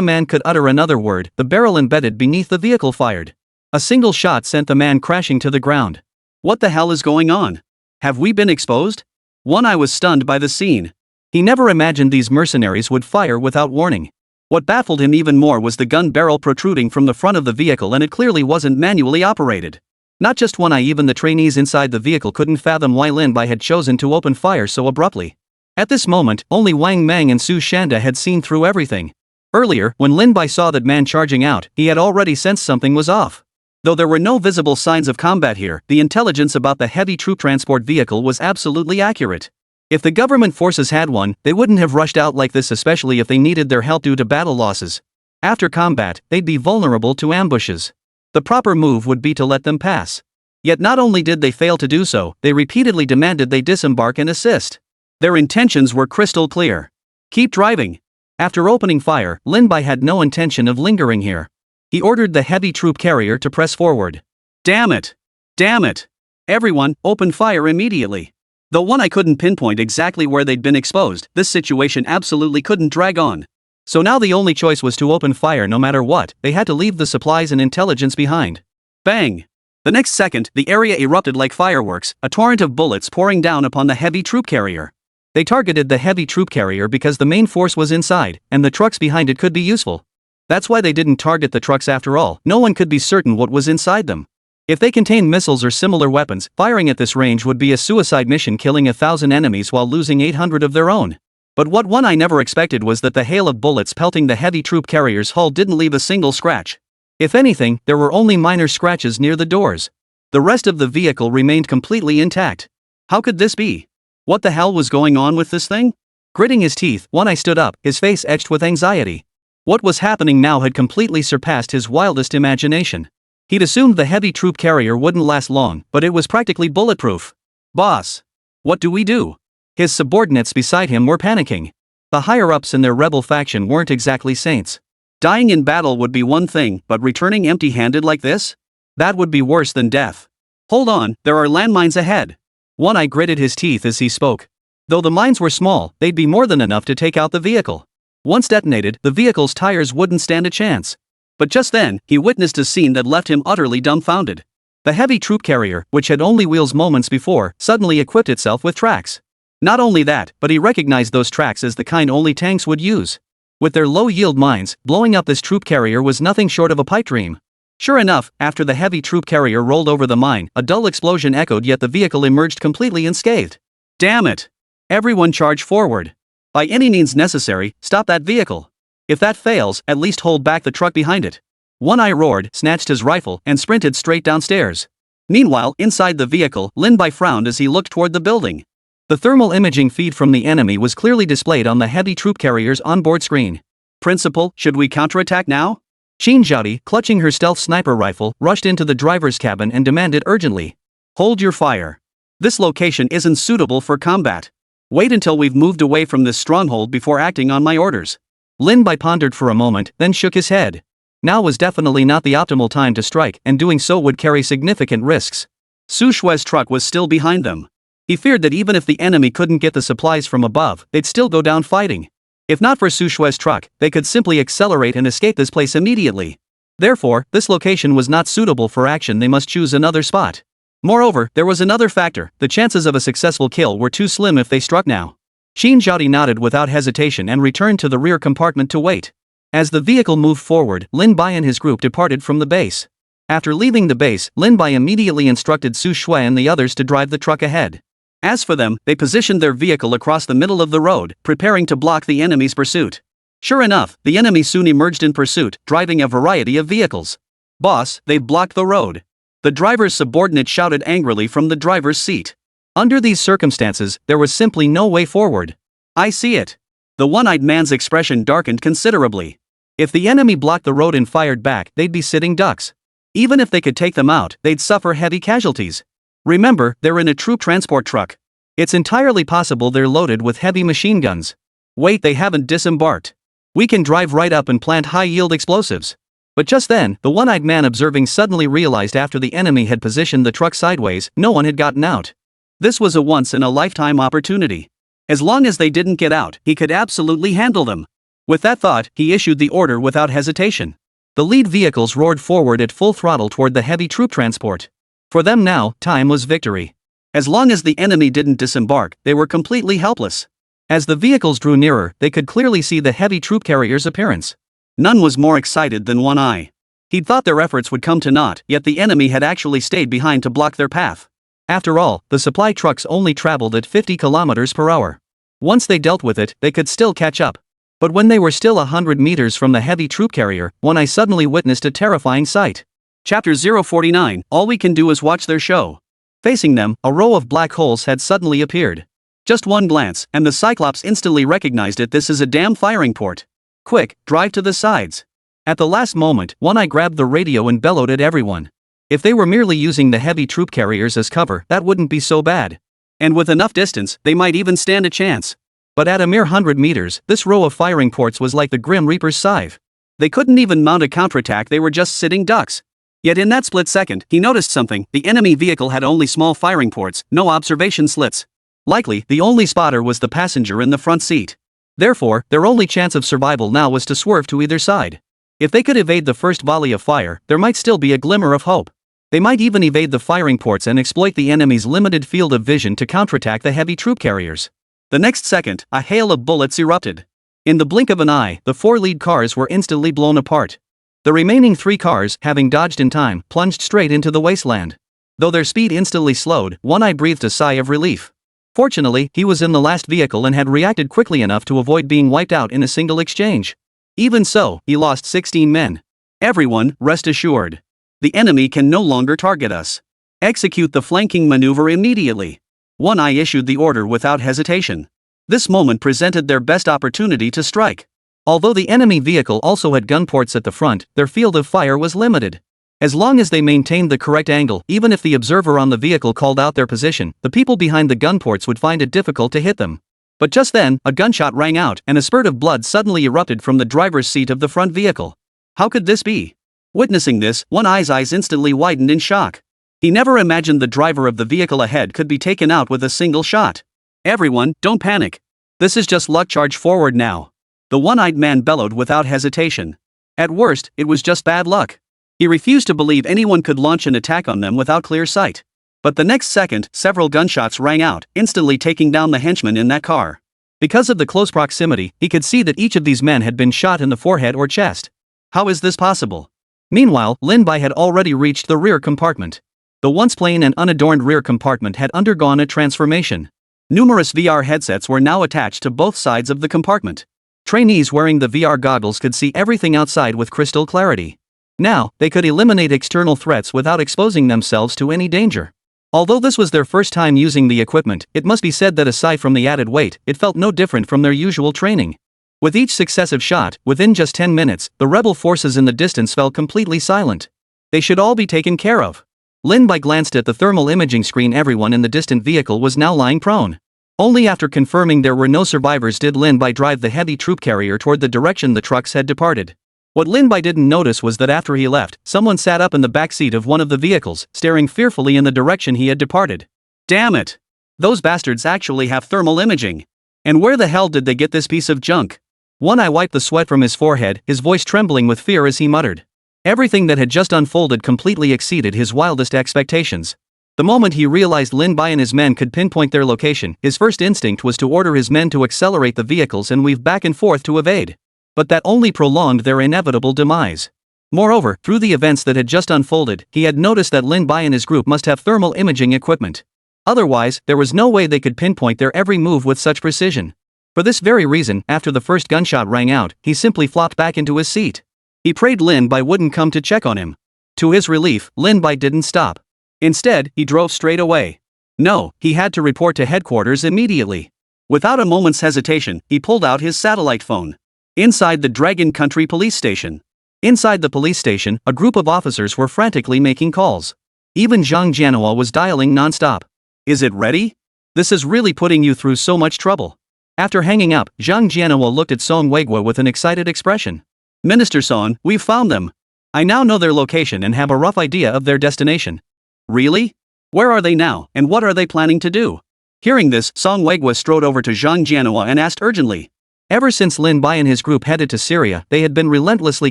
man could utter another word, the barrel embedded beneath the vehicle fired. A single shot sent the man crashing to the ground. What the hell is going on? Have we been exposed? One Eye was stunned by the scene. He never imagined these mercenaries would fire without warning. What baffled him even more was the gun barrel protruding from the front of the vehicle, and it clearly wasn't manually operated. Not just One Eye, even the trainees inside the vehicle couldn't fathom why Lin Bai had chosen to open fire so abruptly. At this moment, only Wang Mang and Su Shanda had seen through everything. Earlier, when Lin Bai saw that man charging out, he had already sensed something was off. Though there were no visible signs of combat here, the intelligence about the heavy troop transport vehicle was absolutely accurate. If the government forces had one, they wouldn't have rushed out like this, especially if they needed their help due to battle losses. After combat, they'd be vulnerable to ambushes. The proper move would be to let them pass. Yet not only did they fail to do so, they repeatedly demanded they disembark and assist. Their intentions were crystal clear. Keep driving. After opening fire, Lin Bai had no intention of lingering here. He ordered the heavy troop carrier to press forward. Damn it! Damn it! Everyone, open fire immediately. Though One Eye couldn't pinpoint exactly where they'd been exposed, this situation absolutely couldn't drag on. So now the only choice was to open fire no matter what. They had to leave the supplies and intelligence behind. Bang! The next second, the area erupted like fireworks, a torrent of bullets pouring down upon the heavy troop carrier. They targeted the heavy troop carrier because the main force was inside, and the trucks behind it could be useful. That's why they didn't target the trucks after all. No one could be certain what was inside them. If they contained missiles or similar weapons, firing at this range would be a suicide mission, killing 1,000 enemies while losing 800 of their own. But what One Eye never expected was that the hail of bullets pelting the heavy troop carrier's hull didn't leave a single scratch. If anything, there were only minor scratches near the doors. The rest of the vehicle remained completely intact. How could this be? What the hell was going on with this thing? Gritting his teeth, One Eye stood up, his face etched with anxiety. What was happening now had completely surpassed his wildest imagination. He'd assumed the heavy troop carrier wouldn't last long, but it was practically bulletproof. Boss! What do we do? His subordinates beside him were panicking. The higher-ups in their rebel faction weren't exactly saints. Dying in battle would be one thing, but returning empty-handed like this? That would be worse than death. Hold on, there are landmines ahead. One Eye gritted his teeth as he spoke. Though the mines were small, they'd be more than enough to take out the vehicle. Once detonated, the vehicle's tires wouldn't stand a chance. But just then, he witnessed a scene that left him utterly dumbfounded. The heavy troop carrier, which had only wheels moments before, suddenly equipped itself with tracks. Not only that, but he recognized those tracks as the kind only tanks would use. With their low-yield mines, blowing up this troop carrier was nothing short of a pipe dream. Sure enough, after the heavy troop carrier rolled over the mine, a dull explosion echoed, yet the vehicle emerged completely unscathed. Damn it! Everyone charge forward. By any means necessary, stop that vehicle. If that fails, at least hold back the truck behind it. One Eye roared, snatched his rifle, and sprinted straight downstairs. Meanwhile, inside the vehicle, Lin Bai frowned as he looked toward the building. The thermal imaging feed from the enemy was clearly displayed on the heavy troop carrier's onboard screen. Principal, should we counterattack now? Qin Zhaodi, clutching her stealth sniper rifle, rushed into the driver's cabin and demanded urgently. Hold your fire. This location isn't suitable for combat. Wait until we've moved away from this stronghold before acting on my orders. Lin Bai pondered for a moment, then shook his head. Now was definitely not the optimal time to strike, and doing so would carry significant risks. Su Shue's truck was still behind them. He feared that even if the enemy couldn't get the supplies from above, they'd still go down fighting. If not for Su Shue's truck, they could simply accelerate and escape this place immediately. Therefore, this location was not suitable for action. They must choose another spot. Moreover, there was another factor: the chances of a successful kill were too slim if they struck now. Qin Zhaodi nodded without hesitation and returned to the rear compartment to wait. As the vehicle moved forward, Lin Bai and his group departed from the base. After leaving the base, Lin Bai immediately instructed Su Shue and the others to drive the truck ahead. As for them, they positioned their vehicle across the middle of the road, preparing to block the enemy's pursuit. Sure enough, the enemy soon emerged in pursuit, driving a variety of vehicles. Boss, they've blocked the road. The driver's subordinate shouted angrily from the driver's seat. Under these circumstances, there was simply no way forward. I see it. The one-eyed man's expression darkened considerably. If the enemy blocked the road and fired back, they'd be sitting ducks. Even if they could take them out, they'd suffer heavy casualties. Remember, they're in a troop transport truck. It's entirely possible they're loaded with heavy machine guns. Wait, they haven't disembarked. We can drive right up and plant high-yield explosives. But just then, the one-eyed man observing suddenly realized after the enemy had positioned the truck sideways, no one had gotten out. This was a once-in-a-lifetime opportunity. As long as they didn't get out, he could absolutely handle them. With that thought, he issued the order without hesitation. The lead vehicles roared forward at full throttle toward the heavy troop transport. For them now, time was victory. As long as the enemy didn't disembark, they were completely helpless. As the vehicles drew nearer, they could clearly see the heavy troop carrier's appearance. None was more excited than One Eye. He'd thought their efforts would come to naught, yet the enemy had actually stayed behind to block their path. After all, the supply trucks only traveled at 50 kilometers per hour. Once they dealt with it, they could still catch up. But when they were still 100 meters from the heavy troop carrier, One Eye suddenly witnessed a terrifying sight. Chapter 049, All we can do is watch their show. Facing them, a row of black holes had suddenly appeared. Just one glance, and the Cyclops instantly recognized it. This is a damn firing port. Quick, drive to the sides. At the last moment, One Eye grabbed the radio and bellowed at everyone. If they were merely using the heavy troop carriers as cover, that wouldn't be so bad. And with enough distance, they might even stand a chance. But at a mere 100 meters, this row of firing ports was like the Grim Reaper's scythe. They couldn't even mount a counterattack, they were just sitting ducks. Yet in that split second, he noticed something. The enemy vehicle had only small firing ports, no observation slits. Likely, the only spotter was the passenger in the front seat. Therefore, their only chance of survival now was to swerve to either side. If they could evade the first volley of fire, there might still be a glimmer of hope. They might even evade the firing ports and exploit the enemy's limited field of vision to counterattack the heavy troop carriers. The next second, a hail of bullets erupted. In the blink of an eye, the 4 lead cars were instantly blown apart. The remaining 3 cars, having dodged in time, plunged straight into the wasteland. Though their speed instantly slowed, One Eye breathed a sigh of relief. Fortunately, he was in the last vehicle and had reacted quickly enough to avoid being wiped out in a single exchange. Even so, he lost 16 men. Everyone, rest assured. The enemy can no longer target us. Execute the flanking maneuver immediately. One Eye issued the order without hesitation. This moment presented their best opportunity to strike. Although the enemy vehicle also had gun ports at the front, their field of fire was limited. As long as they maintained the correct angle, even if the observer on the vehicle called out their position, the people behind the gun ports would find it difficult to hit them. But just then, a gunshot rang out, and a spurt of blood suddenly erupted from the driver's seat of the front vehicle. How could this be? Witnessing this, One Eye's eyes instantly widened in shock. He never imagined the driver of the vehicle ahead could be taken out with a single shot. Everyone, don't panic. This is just luck, charge forward now. The one-eyed man bellowed without hesitation. At worst, it was just bad luck. He refused to believe anyone could launch an attack on them without clear sight. But the next second, several gunshots rang out, instantly taking down the henchmen in that car. Because of the close proximity, he could see that each of these men had been shot in the forehead or chest. How is this possible? Meanwhile, Lin Bai had already reached the rear compartment. The once plain and unadorned rear compartment had undergone a transformation. Numerous VR headsets were now attached to both sides of the compartment. Trainees wearing the VR goggles could see everything outside with crystal clarity. Now, they could eliminate external threats without exposing themselves to any danger. Although this was their first time using the equipment, it must be said that aside from the added weight, it felt no different from their usual training. With each successive shot, within just 10 minutes, the rebel forces in the distance fell completely silent. They should all be taken care of. Lin Bai glanced at the thermal imaging screen. Everyone in the distant vehicle was now lying prone. Only after confirming there were no survivors did Lin Bai drive the heavy troop carrier toward the direction the trucks had departed. What Lin Bai didn't notice was that after he left, someone sat up in the back seat of one of the vehicles, staring fearfully in the direction he had departed. Damn it! Those bastards actually have thermal imaging. And where the hell did they get this piece of junk? One Eye wiped the sweat from his forehead, his voice trembling with fear as he muttered. Everything that had just unfolded completely exceeded his wildest expectations. The moment he realized Lin Bai and his men could pinpoint their location, his first instinct was to order his men to accelerate the vehicles and weave back and forth to evade. But that only prolonged their inevitable demise. Moreover, through the events that had just unfolded, he had noticed that Lin Bai and his group must have thermal imaging equipment. Otherwise, there was no way they could pinpoint their every move with such precision. For this very reason, after the first gunshot rang out, he simply flopped back into his seat. He prayed Lin Bai wouldn't come to check on him. To his relief, Lin Bai didn't stop. Instead, he drove straight away. No, he had to report to headquarters immediately. Without a moment's hesitation, he pulled out his satellite phone. Inside the Dragon Country police station. Inside the police station, a group of officers were frantically making calls. Even Zhang Jianhua was dialing non-stop. Is it ready? This is really putting you through so much trouble. After hanging up, Zhang Jianhua looked at Song Weiguo with an excited expression. Minister Song, we've found them. I now know their location and have a rough idea of their destination. Really? Where are they now, and what are they planning to do? Hearing this, Song Weiguo strode over to Zhang Jianhua and asked urgently. Ever since Lin Bai and his group headed to Syria, they had been relentlessly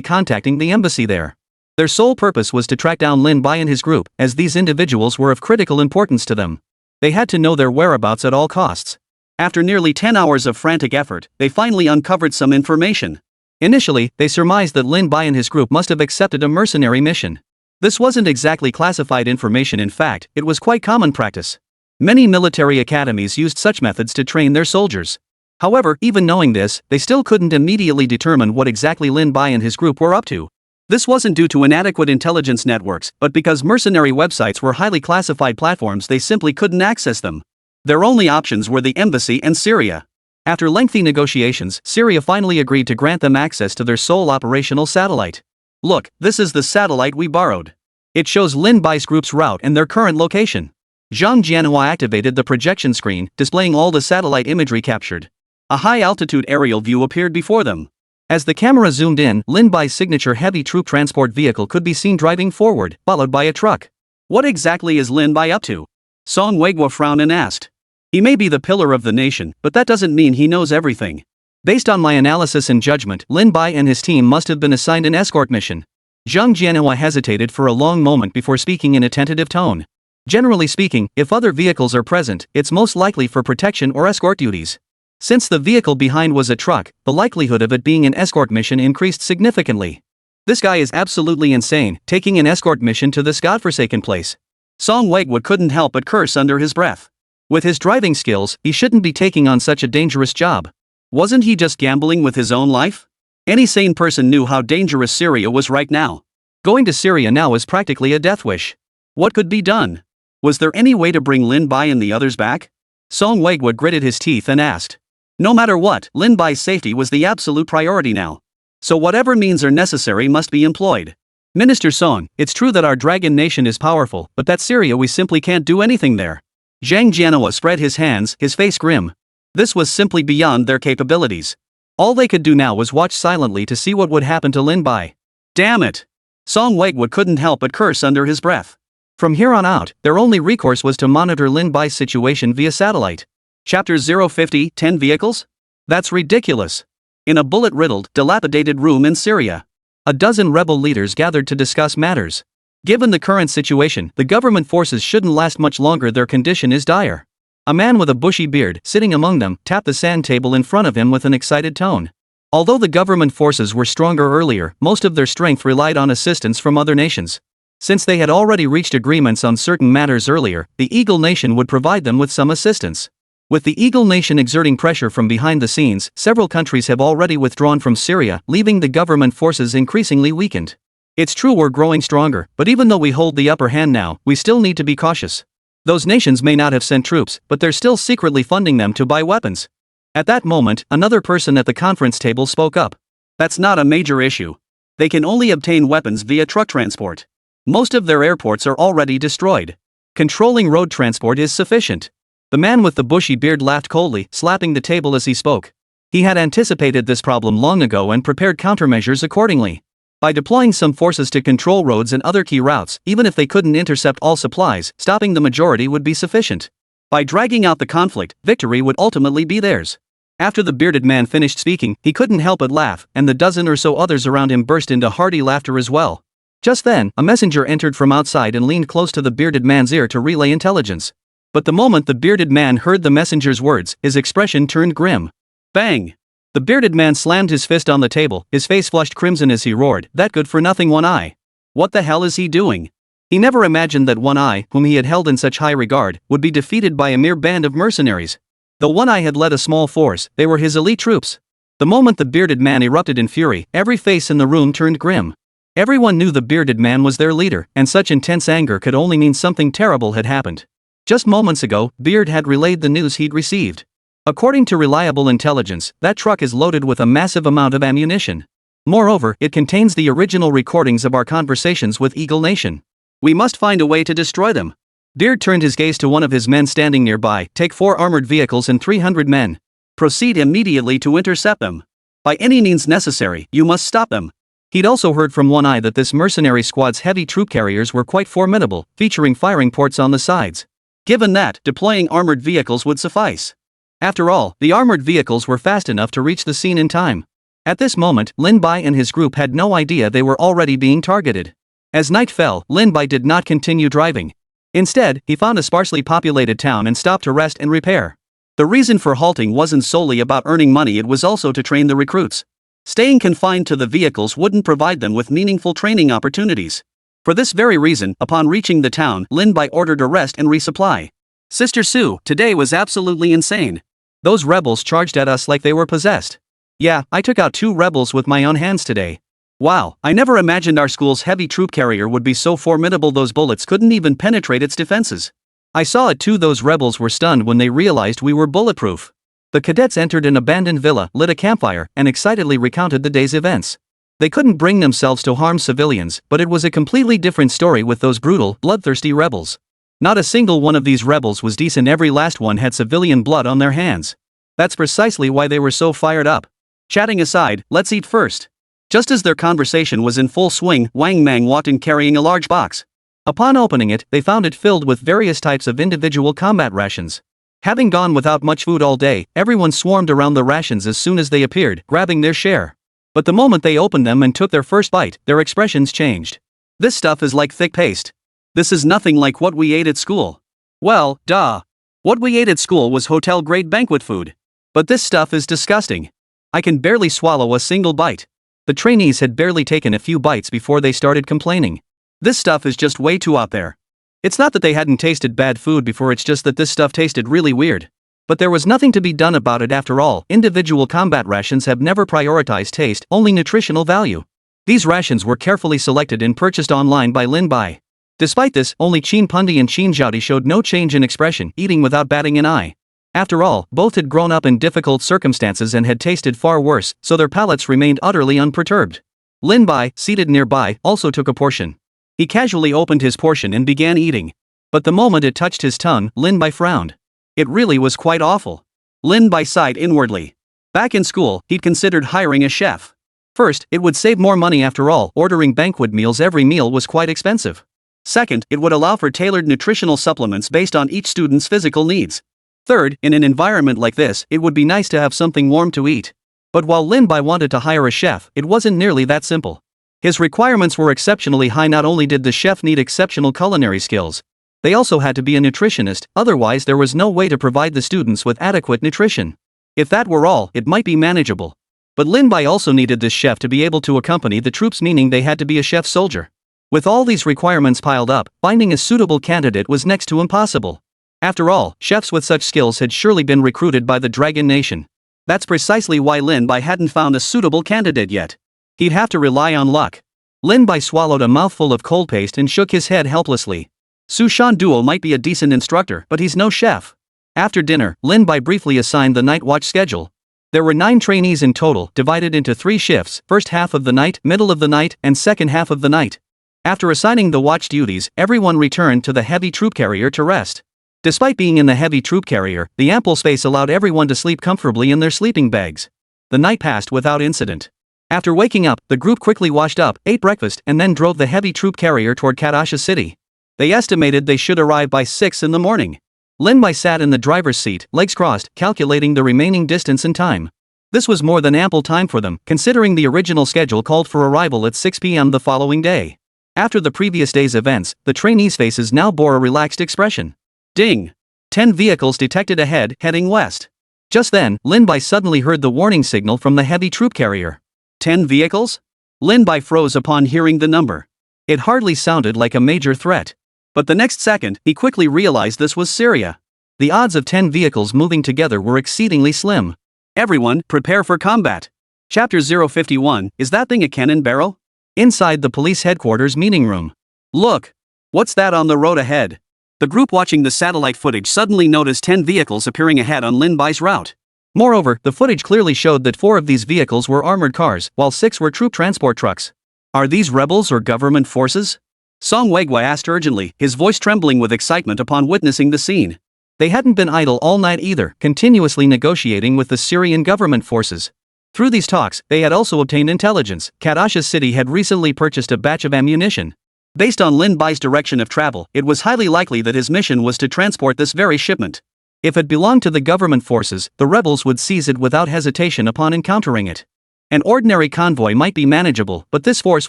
contacting the embassy there. Their sole purpose was to track down Lin Bai and his group, as these individuals were of critical importance to them. They had to know their whereabouts at all costs. After nearly 10 hours of frantic effort, they finally uncovered some information. Initially, they surmised that Lin Bai and his group must have accepted a mercenary mission. This wasn't exactly classified information. In fact, it was quite common practice. Many military academies used such methods to train their soldiers. However, even knowing this, they still couldn't immediately determine what exactly Lin Bai and his group were up to. This wasn't due to inadequate intelligence networks, but because mercenary websites were highly classified platforms, they simply couldn't access them. Their only options were the embassy and Syria. After lengthy negotiations, Syria finally agreed to grant them access to their sole operational satellite. Look, this is the satellite we borrowed. It shows Lin Bai's group's route and their current location. Zhang Jianhua activated the projection screen, displaying all the satellite imagery captured. A high-altitude aerial view appeared before them. As the camera zoomed in, Lin Bai's signature heavy troop transport vehicle could be seen driving forward, followed by a truck. What exactly is Lin Bai up to? Song Weiguo frowned and asked. He may be the pillar of the nation, but that doesn't mean he knows everything. Based on my analysis and judgment, Lin Bai and his team must have been assigned an escort mission. Zhang Jianhua hesitated for a long moment before speaking in a tentative tone. Generally speaking, if other vehicles are present, it's most likely for protection or escort duties. Since the vehicle behind was a truck, the likelihood of it being an escort mission increased significantly. This guy is absolutely insane, taking an escort mission to this godforsaken place. Song Weiguo couldn't help but curse under his breath. With his driving skills, he shouldn't be taking on such a dangerous job. Wasn't he just gambling with his own life? Any sane person knew how dangerous Syria was right now. Going to Syria now is practically a death wish. What could be done? Was there any way to bring Lin Bai and the others back? Song Weiguo gritted his teeth and asked. No matter what, Lin Bai's safety was the absolute priority now. So whatever means are necessary must be employed. Minister Song, it's true that our dragon nation is powerful, but that Syria we simply can't do anything there. Zhang Jianhua spread his hands, his face grim. This was simply beyond their capabilities. All they could do now was watch silently to see what would happen to Lin Bai. Damn it! Song Weiguo couldn't help but curse under his breath. From here on out, their only recourse was to monitor Lin Bai's situation via satellite. Chapter 050, 10 vehicles? That's ridiculous. In a bullet-riddled, dilapidated room in Syria, a dozen rebel leaders gathered to discuss matters. Given the current situation, the government forces shouldn't last much longer. Their condition is dire. A man with a bushy beard, sitting among them, tapped the sand table in front of him with an excited tone. Although the government forces were stronger earlier, most of their strength relied on assistance from other nations. Since they had already reached agreements on certain matters earlier, the Eagle Nation would provide them with some assistance. With the Eagle Nation exerting pressure from behind the scenes, several countries have already withdrawn from Syria, leaving the government forces increasingly weakened. It's true we're growing stronger, but even though we hold the upper hand now, we still need to be cautious. Those nations may not have sent troops, but they're still secretly funding them to buy weapons. At that moment, another person at the conference table spoke up. That's not a major issue. They can only obtain weapons via truck transport. Most of their airports are already destroyed. Controlling road transport is sufficient. The man with the bushy beard laughed coldly, slapping the table as he spoke. He had anticipated this problem long ago and prepared countermeasures accordingly. By deploying some forces to control roads and other key routes, even if they couldn't intercept all supplies, stopping the majority would be sufficient. By dragging out the conflict, victory would ultimately be theirs. After the bearded man finished speaking, he couldn't help but laugh, and the dozen or so others around him burst into hearty laughter as well. Just then, a messenger entered from outside and leaned close to the bearded man's ear to relay intelligence. But the moment the bearded man heard the messenger's words, his expression turned grim. Bang! The bearded man slammed his fist on the table, his face flushed crimson as he roared, "That good-for-nothing One-Eye! What the hell is he doing?" He never imagined that One-Eye, whom he had held in such high regard, would be defeated by a mere band of mercenaries. Though One-Eye had led a small force, they were his elite troops. The moment the bearded man erupted in fury, every face in the room turned grim. Everyone knew the bearded man was their leader, and such intense anger could only mean something terrible had happened. Just moments ago, Beard had relayed the news he'd received. According to reliable intelligence, that truck is loaded with a massive amount of ammunition. Moreover, it contains the original recordings of our conversations with Eagle Nation. We must find a way to destroy them. Beard turned his gaze to one of his men standing nearby. Take 4 armored vehicles and 300 men. Proceed immediately to intercept them. By any means necessary, you must stop them. He'd also heard from One Eye that this mercenary squad's heavy troop carriers were quite formidable, featuring firing ports on the sides. Given that, deploying armored vehicles would suffice. After all, the armored vehicles were fast enough to reach the scene in time. At this moment, Lin Bai and his group had no idea they were already being targeted. As night fell, Lin Bai did not continue driving. Instead, he found a sparsely populated town and stopped to rest and repair. The reason for halting wasn't solely about earning money, it was also to train the recruits. Staying confined to the vehicles wouldn't provide them with meaningful training opportunities. For this very reason, upon reaching the town, Lin Bai ordered a rest and resupply. Sister Sue, today was absolutely insane. Those rebels charged at us like they were possessed. Yeah, I took out 2 rebels with my own hands today. Wow, I never imagined our school's heavy troop carrier would be so formidable, those bullets couldn't even penetrate its defenses. I saw it too, those rebels were stunned when they realized we were bulletproof. The cadets entered an abandoned villa, lit a campfire, and excitedly recounted the day's events. They couldn't bring themselves to harm civilians, but it was a completely different story with those brutal, bloodthirsty rebels. Not a single one of these rebels was decent, every last one had civilian blood on their hands. That's precisely why they were so fired up. Chatting aside, let's eat first. Just as their conversation was in full swing, Wang Mang walked in carrying a large box. Upon opening it, they found it filled with various types of individual combat rations. Having gone without much food all day, everyone swarmed around the rations as soon as they appeared, grabbing their share. But the moment they opened them and took their first bite, their expressions changed. This stuff is like thick paste. This is nothing like what we ate at school. Well, duh. What we ate at school was hotel-grade banquet food. But this stuff is disgusting. I can barely swallow a single bite. The trainees had barely taken a few bites before they started complaining. This stuff is just way too out there. It's not that they hadn't tasted bad food before, it's just that this stuff tasted really weird. But there was nothing to be done about it after all. Individual combat rations have never prioritized taste, only nutritional value. These rations were carefully selected and purchased online by Lin Bai. Despite this, only Qin Pundi and Qin Zhaodi showed no change in expression, eating without batting an eye. After all, both had grown up in difficult circumstances and had tasted far worse, so their palates remained utterly unperturbed. Lin Bai, seated nearby, also took a portion. He casually opened his portion and began eating. But the moment it touched his tongue, Lin Bai frowned. It really was quite awful. Lin Bai sighed inwardly. Back in school, he'd considered hiring a chef. First, it would save more money, after all, ordering banquet meals every meal was quite expensive. Second, it would allow for tailored nutritional supplements based on each student's physical needs. Third, in an environment like this, it would be nice to have something warm to eat. But while Lin Bai wanted to hire a chef, it wasn't nearly that simple. His requirements were exceptionally high. Not only did the chef need exceptional culinary skills, they also had to be a nutritionist, otherwise there was no way to provide the students with adequate nutrition. If that were all, it might be manageable. But Lin Bai also needed this chef to be able to accompany the troops, meaning they had to be a chef soldier. With all these requirements piled up, finding a suitable candidate was next to impossible. After all, chefs with such skills had surely been recruited by the Dragon Nation. That's precisely why Lin Bai hadn't found a suitable candidate yet. He'd have to rely on luck. Lin Bai swallowed a mouthful of cold paste and shook his head helplessly. Su Shan Duo might be a decent instructor, but he's no chef. After dinner, Lin Bai briefly assigned the night watch schedule. There were 9 trainees in total, divided into 3 shifts, first half of the night, middle of the night, and second half of the night. After assigning the watch duties, everyone returned to the heavy troop carrier to rest. Despite being in the heavy troop carrier, the ample space allowed everyone to sleep comfortably in their sleeping bags. The night passed without incident. After waking up, the group quickly washed up, ate breakfast, and then drove the heavy troop carrier toward Kadasha City. They estimated they should arrive by 6 in the morning. Lin Bai sat in the driver's seat, legs crossed, calculating the remaining distance and time. This was more than ample time for them, considering the original schedule called for arrival at 6 p.m. the following day. After the previous day's events, the trainees' faces now bore a relaxed expression. Ding! 10 vehicles detected ahead, heading west. Just then, Lin Bai suddenly heard the warning signal from the heavy troop carrier. 10 vehicles? Lin Bai froze upon hearing the number. It hardly sounded like a major threat. But the next second, he quickly realized this was Syria. The odds of 10 vehicles moving together were exceedingly slim. Everyone, prepare for combat. Chapter 051, is that thing a cannon barrel? Inside the police headquarters meeting room. Look! What's that on the road ahead? The group watching the satellite footage suddenly noticed 10 vehicles appearing ahead on Lin Bai's route. Moreover, the footage clearly showed that 4 of these vehicles were armored cars, while 6 were troop transport trucks. Are these rebels or government forces? Song Weigwa asked urgently, his voice trembling with excitement upon witnessing the scene. They hadn't been idle all night either, continuously negotiating with the Syrian government forces. Through these talks, they had also obtained intelligence. Kadasha's city had recently purchased a batch of ammunition. Based on Lin Bai's direction of travel, it was highly likely that his mission was to transport this very shipment. If it belonged to the government forces, the rebels would seize it without hesitation upon encountering it. An ordinary convoy might be manageable, but this force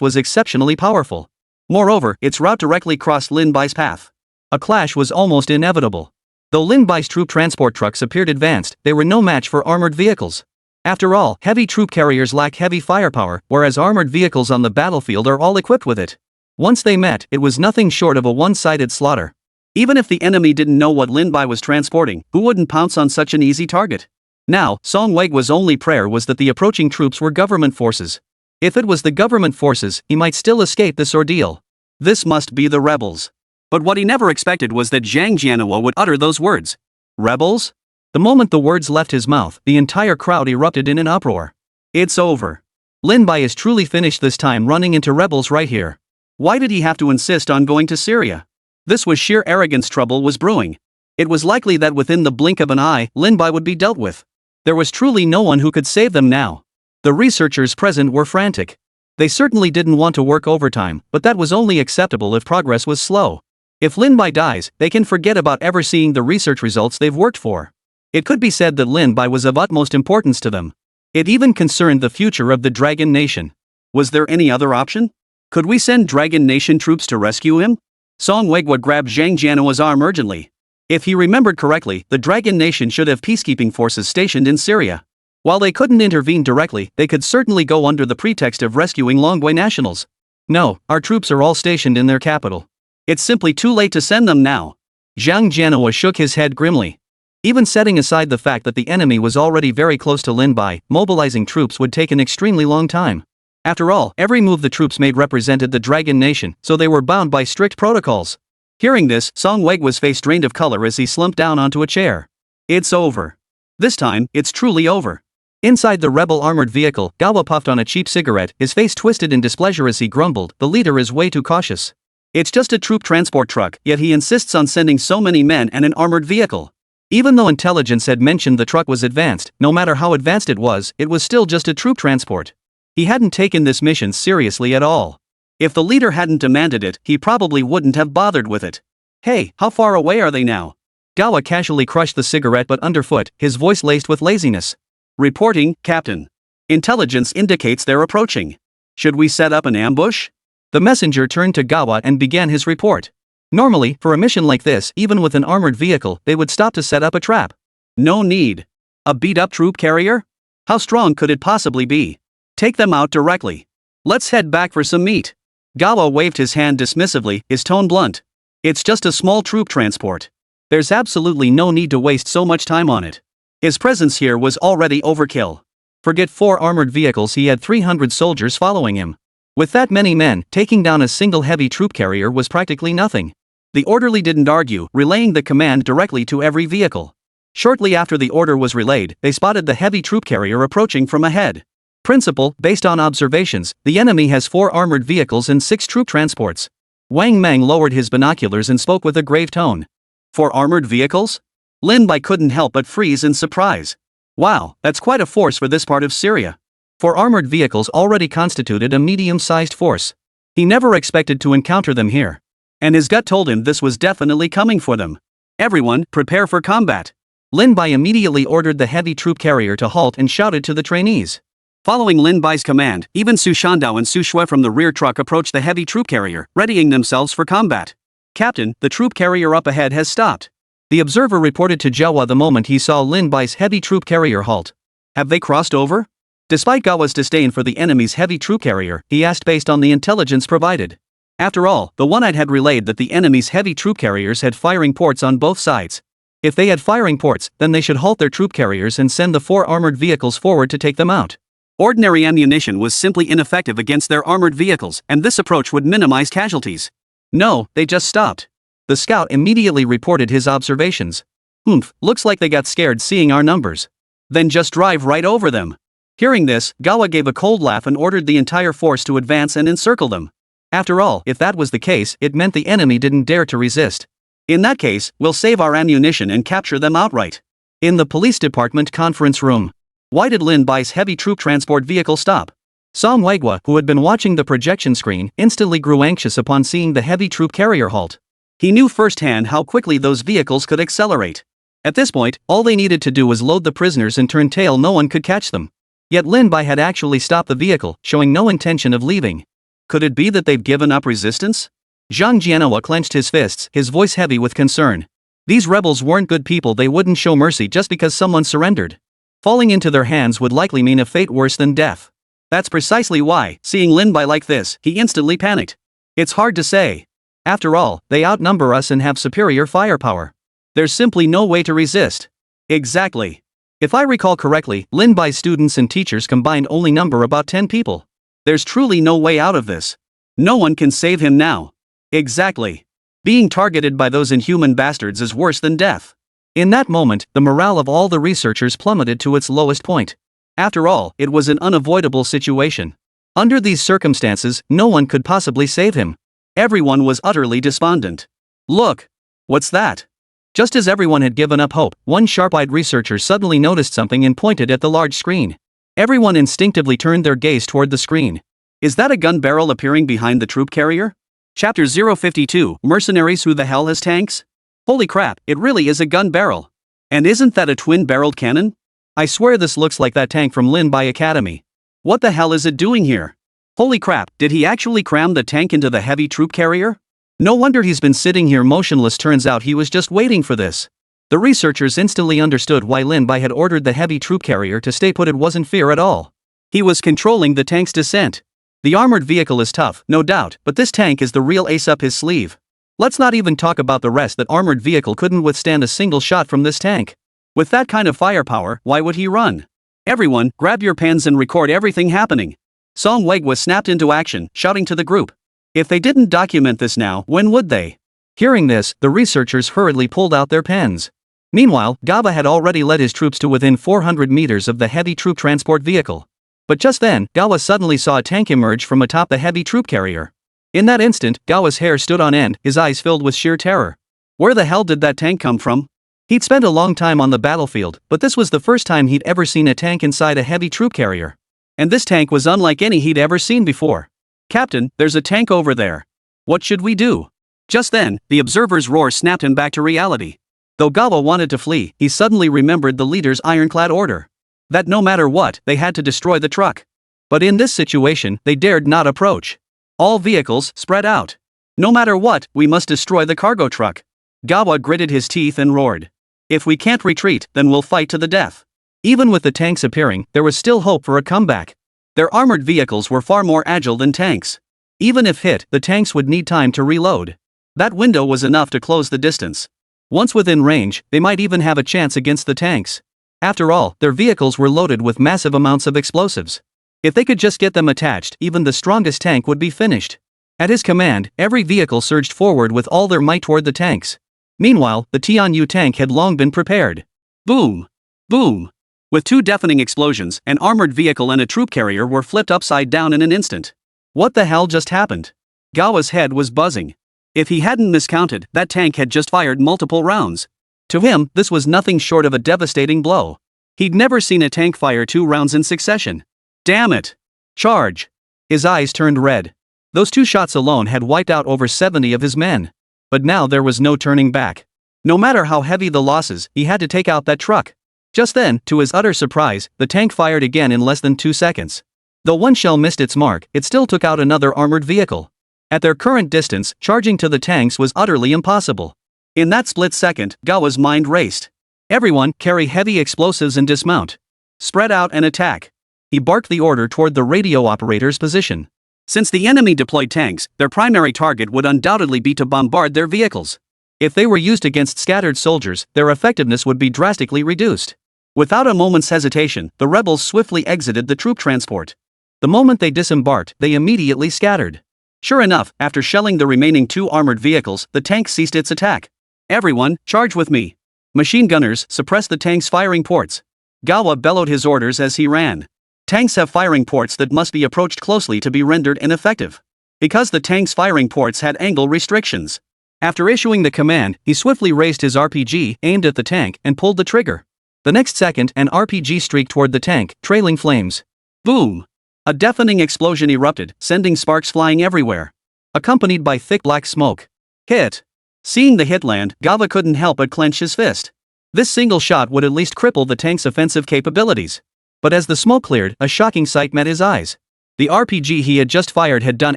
was exceptionally powerful. Moreover, its route directly crossed Lin Bai's path. A clash was almost inevitable. Though Lin Bai's troop transport trucks appeared advanced, they were no match for armored vehicles. After all, heavy troop carriers lack heavy firepower, whereas armored vehicles on the battlefield are all equipped with it. Once they met, it was nothing short of a one-sided slaughter. Even if the enemy didn't know what Lin Bai was transporting, who wouldn't pounce on such an easy target? Now, Song Weigwa's only prayer was that the approaching troops were government forces. If it was the government forces, he might still escape this ordeal. This must be the rebels. But what he never expected was that Zhang Jianhua would utter those words. Rebels? The moment the words left his mouth, the entire crowd erupted in an uproar. It's over. Lin Bai is truly finished this time running into rebels right here. Why did he have to insist on going to Syria? This was sheer arrogance. Trouble was brewing. It was likely that within the blink of an eye, Lin Bai would be dealt with. There was truly no one who could save them now. The researchers present were frantic. They certainly didn't want to work overtime, but that was only acceptable if progress was slow. If Lin Bai dies, they can forget about ever seeing the research results they've worked for. It could be said that Lin Bai was of utmost importance to them. It even concerned the future of the Dragon Nation. Was there any other option? Could we send Dragon Nation troops to rescue him? Song Weigwa grabbed Zhang Jianhua's arm urgently. If he remembered correctly, the Dragon Nation should have peacekeeping forces stationed in Syria. While they couldn't intervene directly, they could certainly go under the pretext of rescuing Longwei nationals. No, our troops are all stationed in their capital. It's simply too late to send them now. Zhang Jianhua shook his head grimly. Even setting aside the fact that the enemy was already very close to Lin Bai, mobilizing troops would take an extremely long time. After all, every move the troops made represented the Dragon Nation, so they were bound by strict protocols. Hearing this, Song Weigwa's face drained of color as he slumped down onto a chair. It's over. This time, it's truly over. Inside the rebel armored vehicle, Gawa puffed on a cheap cigarette, his face twisted in displeasure as he grumbled, "The leader is way too cautious. It's just a troop transport truck, yet he insists on sending so many men and an armored vehicle." Even though intelligence had mentioned the truck was advanced, no matter how advanced it was still just a troop transport. He hadn't taken this mission seriously at all. If the leader hadn't demanded it, he probably wouldn't have bothered with it. "Hey, how far away are they now?" Gawa casually crushed the cigarette butt underfoot, his voice laced with laziness. "Reporting, Captain. Intelligence indicates they're approaching. Should we set up an ambush?" The messenger turned to Gawa and began his report. Normally, for a mission like this, even with an armored vehicle, they would stop to set up a trap. No need. A beat-up troop carrier? How strong could it possibly be? Take them out directly. Let's head back for some meat. Gawa waved his hand dismissively, his tone blunt. It's just a small troop transport. There's absolutely no need to waste so much time on it. His presence here was already overkill. Forget 4 armored vehicles, he had 300 soldiers following him. With that many men, taking down a single heavy troop carrier was practically nothing. The orderly didn't argue, relaying the command directly to every vehicle. Shortly after the order was relayed, they spotted the heavy troop carrier approaching from ahead. Principal, based on observations, the enemy has 4 armored vehicles and 6 troop transports. Wang Mang lowered his binoculars and spoke with a grave tone. 4 armored vehicles? Lin Bai couldn't help but freeze in surprise. Wow, that's quite a force for this part of Syria. 4 armored vehicles already constituted a medium-sized force. He never expected to encounter them here. And his gut told him this was definitely coming for them. Everyone, prepare for combat. Lin Bai immediately ordered the heavy troop carrier to halt and shouted to the trainees. Following Lin Bai's command, even Su Shandao and Su Shui from the rear truck approached the heavy troop carrier, readying themselves for combat. "Captain, the troop carrier up ahead has stopped." The observer reported to Jawa the moment he saw Lin Bai's heavy troop carrier halt. "Have they crossed over?" Despite Gawa's disdain for the enemy's heavy troop carrier, he asked based on the intelligence provided. After all, the one-eyed had relayed that the enemy's heavy troop carriers had firing ports on both sides. If they had firing ports, then they should halt their troop carriers and send the 4 armored vehicles forward to take them out. Ordinary ammunition was simply ineffective against their armored vehicles, and this approach would minimize casualties. No, they just stopped. The scout immediately reported his observations. Looks like they got scared seeing our numbers. Then just drive right over them. Hearing this, Gawa gave a cold laugh and ordered the entire force to advance and encircle them. After all, if that was the case, it meant the enemy didn't dare to resist. In that case, we'll save our ammunition and capture them outright. In the police department conference room. Why did Lin Bai's heavy troop transport vehicle stop? Song Weigwa, who had been watching the projection screen, instantly grew anxious upon seeing the heavy troop carrier halt. He knew firsthand how quickly those vehicles could accelerate. At this point, all they needed to do was load the prisoners and turn tail. No one could catch them. Yet Lin Bai had actually stopped the vehicle, showing no intention of leaving. Could it be that they've given up resistance? Zhang Jianhua clenched his fists, his voice heavy with concern. These rebels weren't good people. They wouldn't show mercy just because someone surrendered. Falling into their hands would likely mean a fate worse than death. That's precisely why, seeing Lin Bai like this, he instantly panicked. It's hard to say. After all, they outnumber us and have superior firepower. There's simply no way to resist. Exactly. If I recall correctly, Lin Bai's students and teachers combined only number about 10 people. There's truly no way out of this. No one can save him now. Exactly. Being targeted by those inhuman bastards is worse than death. In that moment, the morale of all the researchers plummeted to its lowest point. After all, it was an unavoidable situation. Under these circumstances, no one could possibly save him. Everyone was utterly despondent. Look! What's that? Just as everyone had given up hope, one sharp-eyed researcher suddenly noticed something and pointed at the large screen. Everyone instinctively turned their gaze toward the screen. Is that a gun barrel appearing behind the troop carrier? Chapter 052, Mercenaries. Who the hell has tanks? Holy crap, it really is a gun barrel. And isn't that a twin-barreled cannon? I swear this looks like that tank from Lin Bai Academy. What the hell is it doing here? Holy crap, did he actually cram the tank into the heavy troop carrier? No wonder he's been sitting here motionless. Turns out he was just waiting for this. The researchers instantly understood why Lin Bai had ordered the heavy troop carrier to stay put. It wasn't fear at all. He was controlling the tank's descent. The armored vehicle is tough, no doubt, but this tank is the real ace up his sleeve. Let's not even talk about the rest. That armored vehicle couldn't withstand a single shot from this tank. With that kind of firepower, why would he run? Everyone, grab your pens and record everything happening. Song Weigwa snapped into action, shouting to the group. If they didn't document this now, when would they? Hearing this, the researchers hurriedly pulled out their pens. Meanwhile, Gaba had already led his troops to within 400 meters of the heavy troop transport vehicle. But just then, Gawa suddenly saw a tank emerge from atop the heavy troop carrier. In that instant, Gawa's hair stood on end, his eyes filled with sheer terror. Where the hell did that tank come from? He'd spent a long time on the battlefield, but this was the first time he'd ever seen a tank inside a heavy troop carrier. And this tank was unlike any he'd ever seen before. Captain, there's a tank over there. What should we do? Just then, the observer's roar snapped him back to reality. Though Gawa wanted to flee, he suddenly remembered the leader's ironclad order. That no matter what, they had to destroy the truck. But in this situation, they dared not approach. All vehicles, spread out. No matter what, we must destroy the cargo truck. Gawa gritted his teeth and roared. If we can't retreat, then we'll fight to the death. Even with the tanks appearing, there was still hope for a comeback. Their armored vehicles were far more agile than tanks. Even if hit, the tanks would need time to reload. That window was enough to close the distance. Once within range, they might even have a chance against the tanks. After all, their vehicles were loaded with massive amounts of explosives. If they could just get them attached, even the strongest tank would be finished. At his command, every vehicle surged forward with all their might toward the tanks. Meanwhile, the Tianyu tank had long been prepared. Boom! Boom! With two deafening explosions, an armored vehicle and a troop carrier were flipped upside down in an instant. What the hell just happened? Gawa's head was buzzing. If he hadn't miscounted, that tank had just fired multiple rounds. To him, this was nothing short of a devastating blow. He'd never seen a tank fire 2 rounds in succession. Damn it! Charge! His eyes turned red. Those 2 shots alone had wiped out over 70 of his men. But now there was no turning back. No matter how heavy the losses, he had to take out that truck. Just then, to his utter surprise, the tank fired again in less than 2 seconds. Though one shell missed its mark, it still took out another armored vehicle. At their current distance, charging to the tanks was utterly impossible. In that split second, Gawa's mind raced. Everyone, carry heavy explosives and dismount. Spread out and attack. He barked the order toward the radio operator's position. Since the enemy deployed tanks, their primary target would undoubtedly be to bombard their vehicles. If they were used against scattered soldiers, their effectiveness would be drastically reduced. Without a moment's hesitation, the rebels swiftly exited the troop transport. The moment they disembarked, they immediately scattered. Sure enough, after shelling the remaining 2 armored vehicles, the tank ceased its attack. Everyone, charge with me. Machine gunners, suppress the tank's firing ports. Gawa bellowed his orders as he ran. Tanks have firing ports that must be approached closely to be rendered ineffective. because the tank's firing ports had angle restrictions. After issuing the command, he swiftly raised his RPG, aimed at the tank, and pulled the trigger. The next second, an RPG streaked toward the tank, trailing flames. Boom! A deafening explosion erupted, sending sparks flying everywhere, accompanied by thick black smoke. Hit! Seeing the hit land, Gava couldn't help but clench his fist. This single shot would at least cripple the tank's offensive capabilities. But as the smoke cleared, a shocking sight met his eyes. The RPG he had just fired had done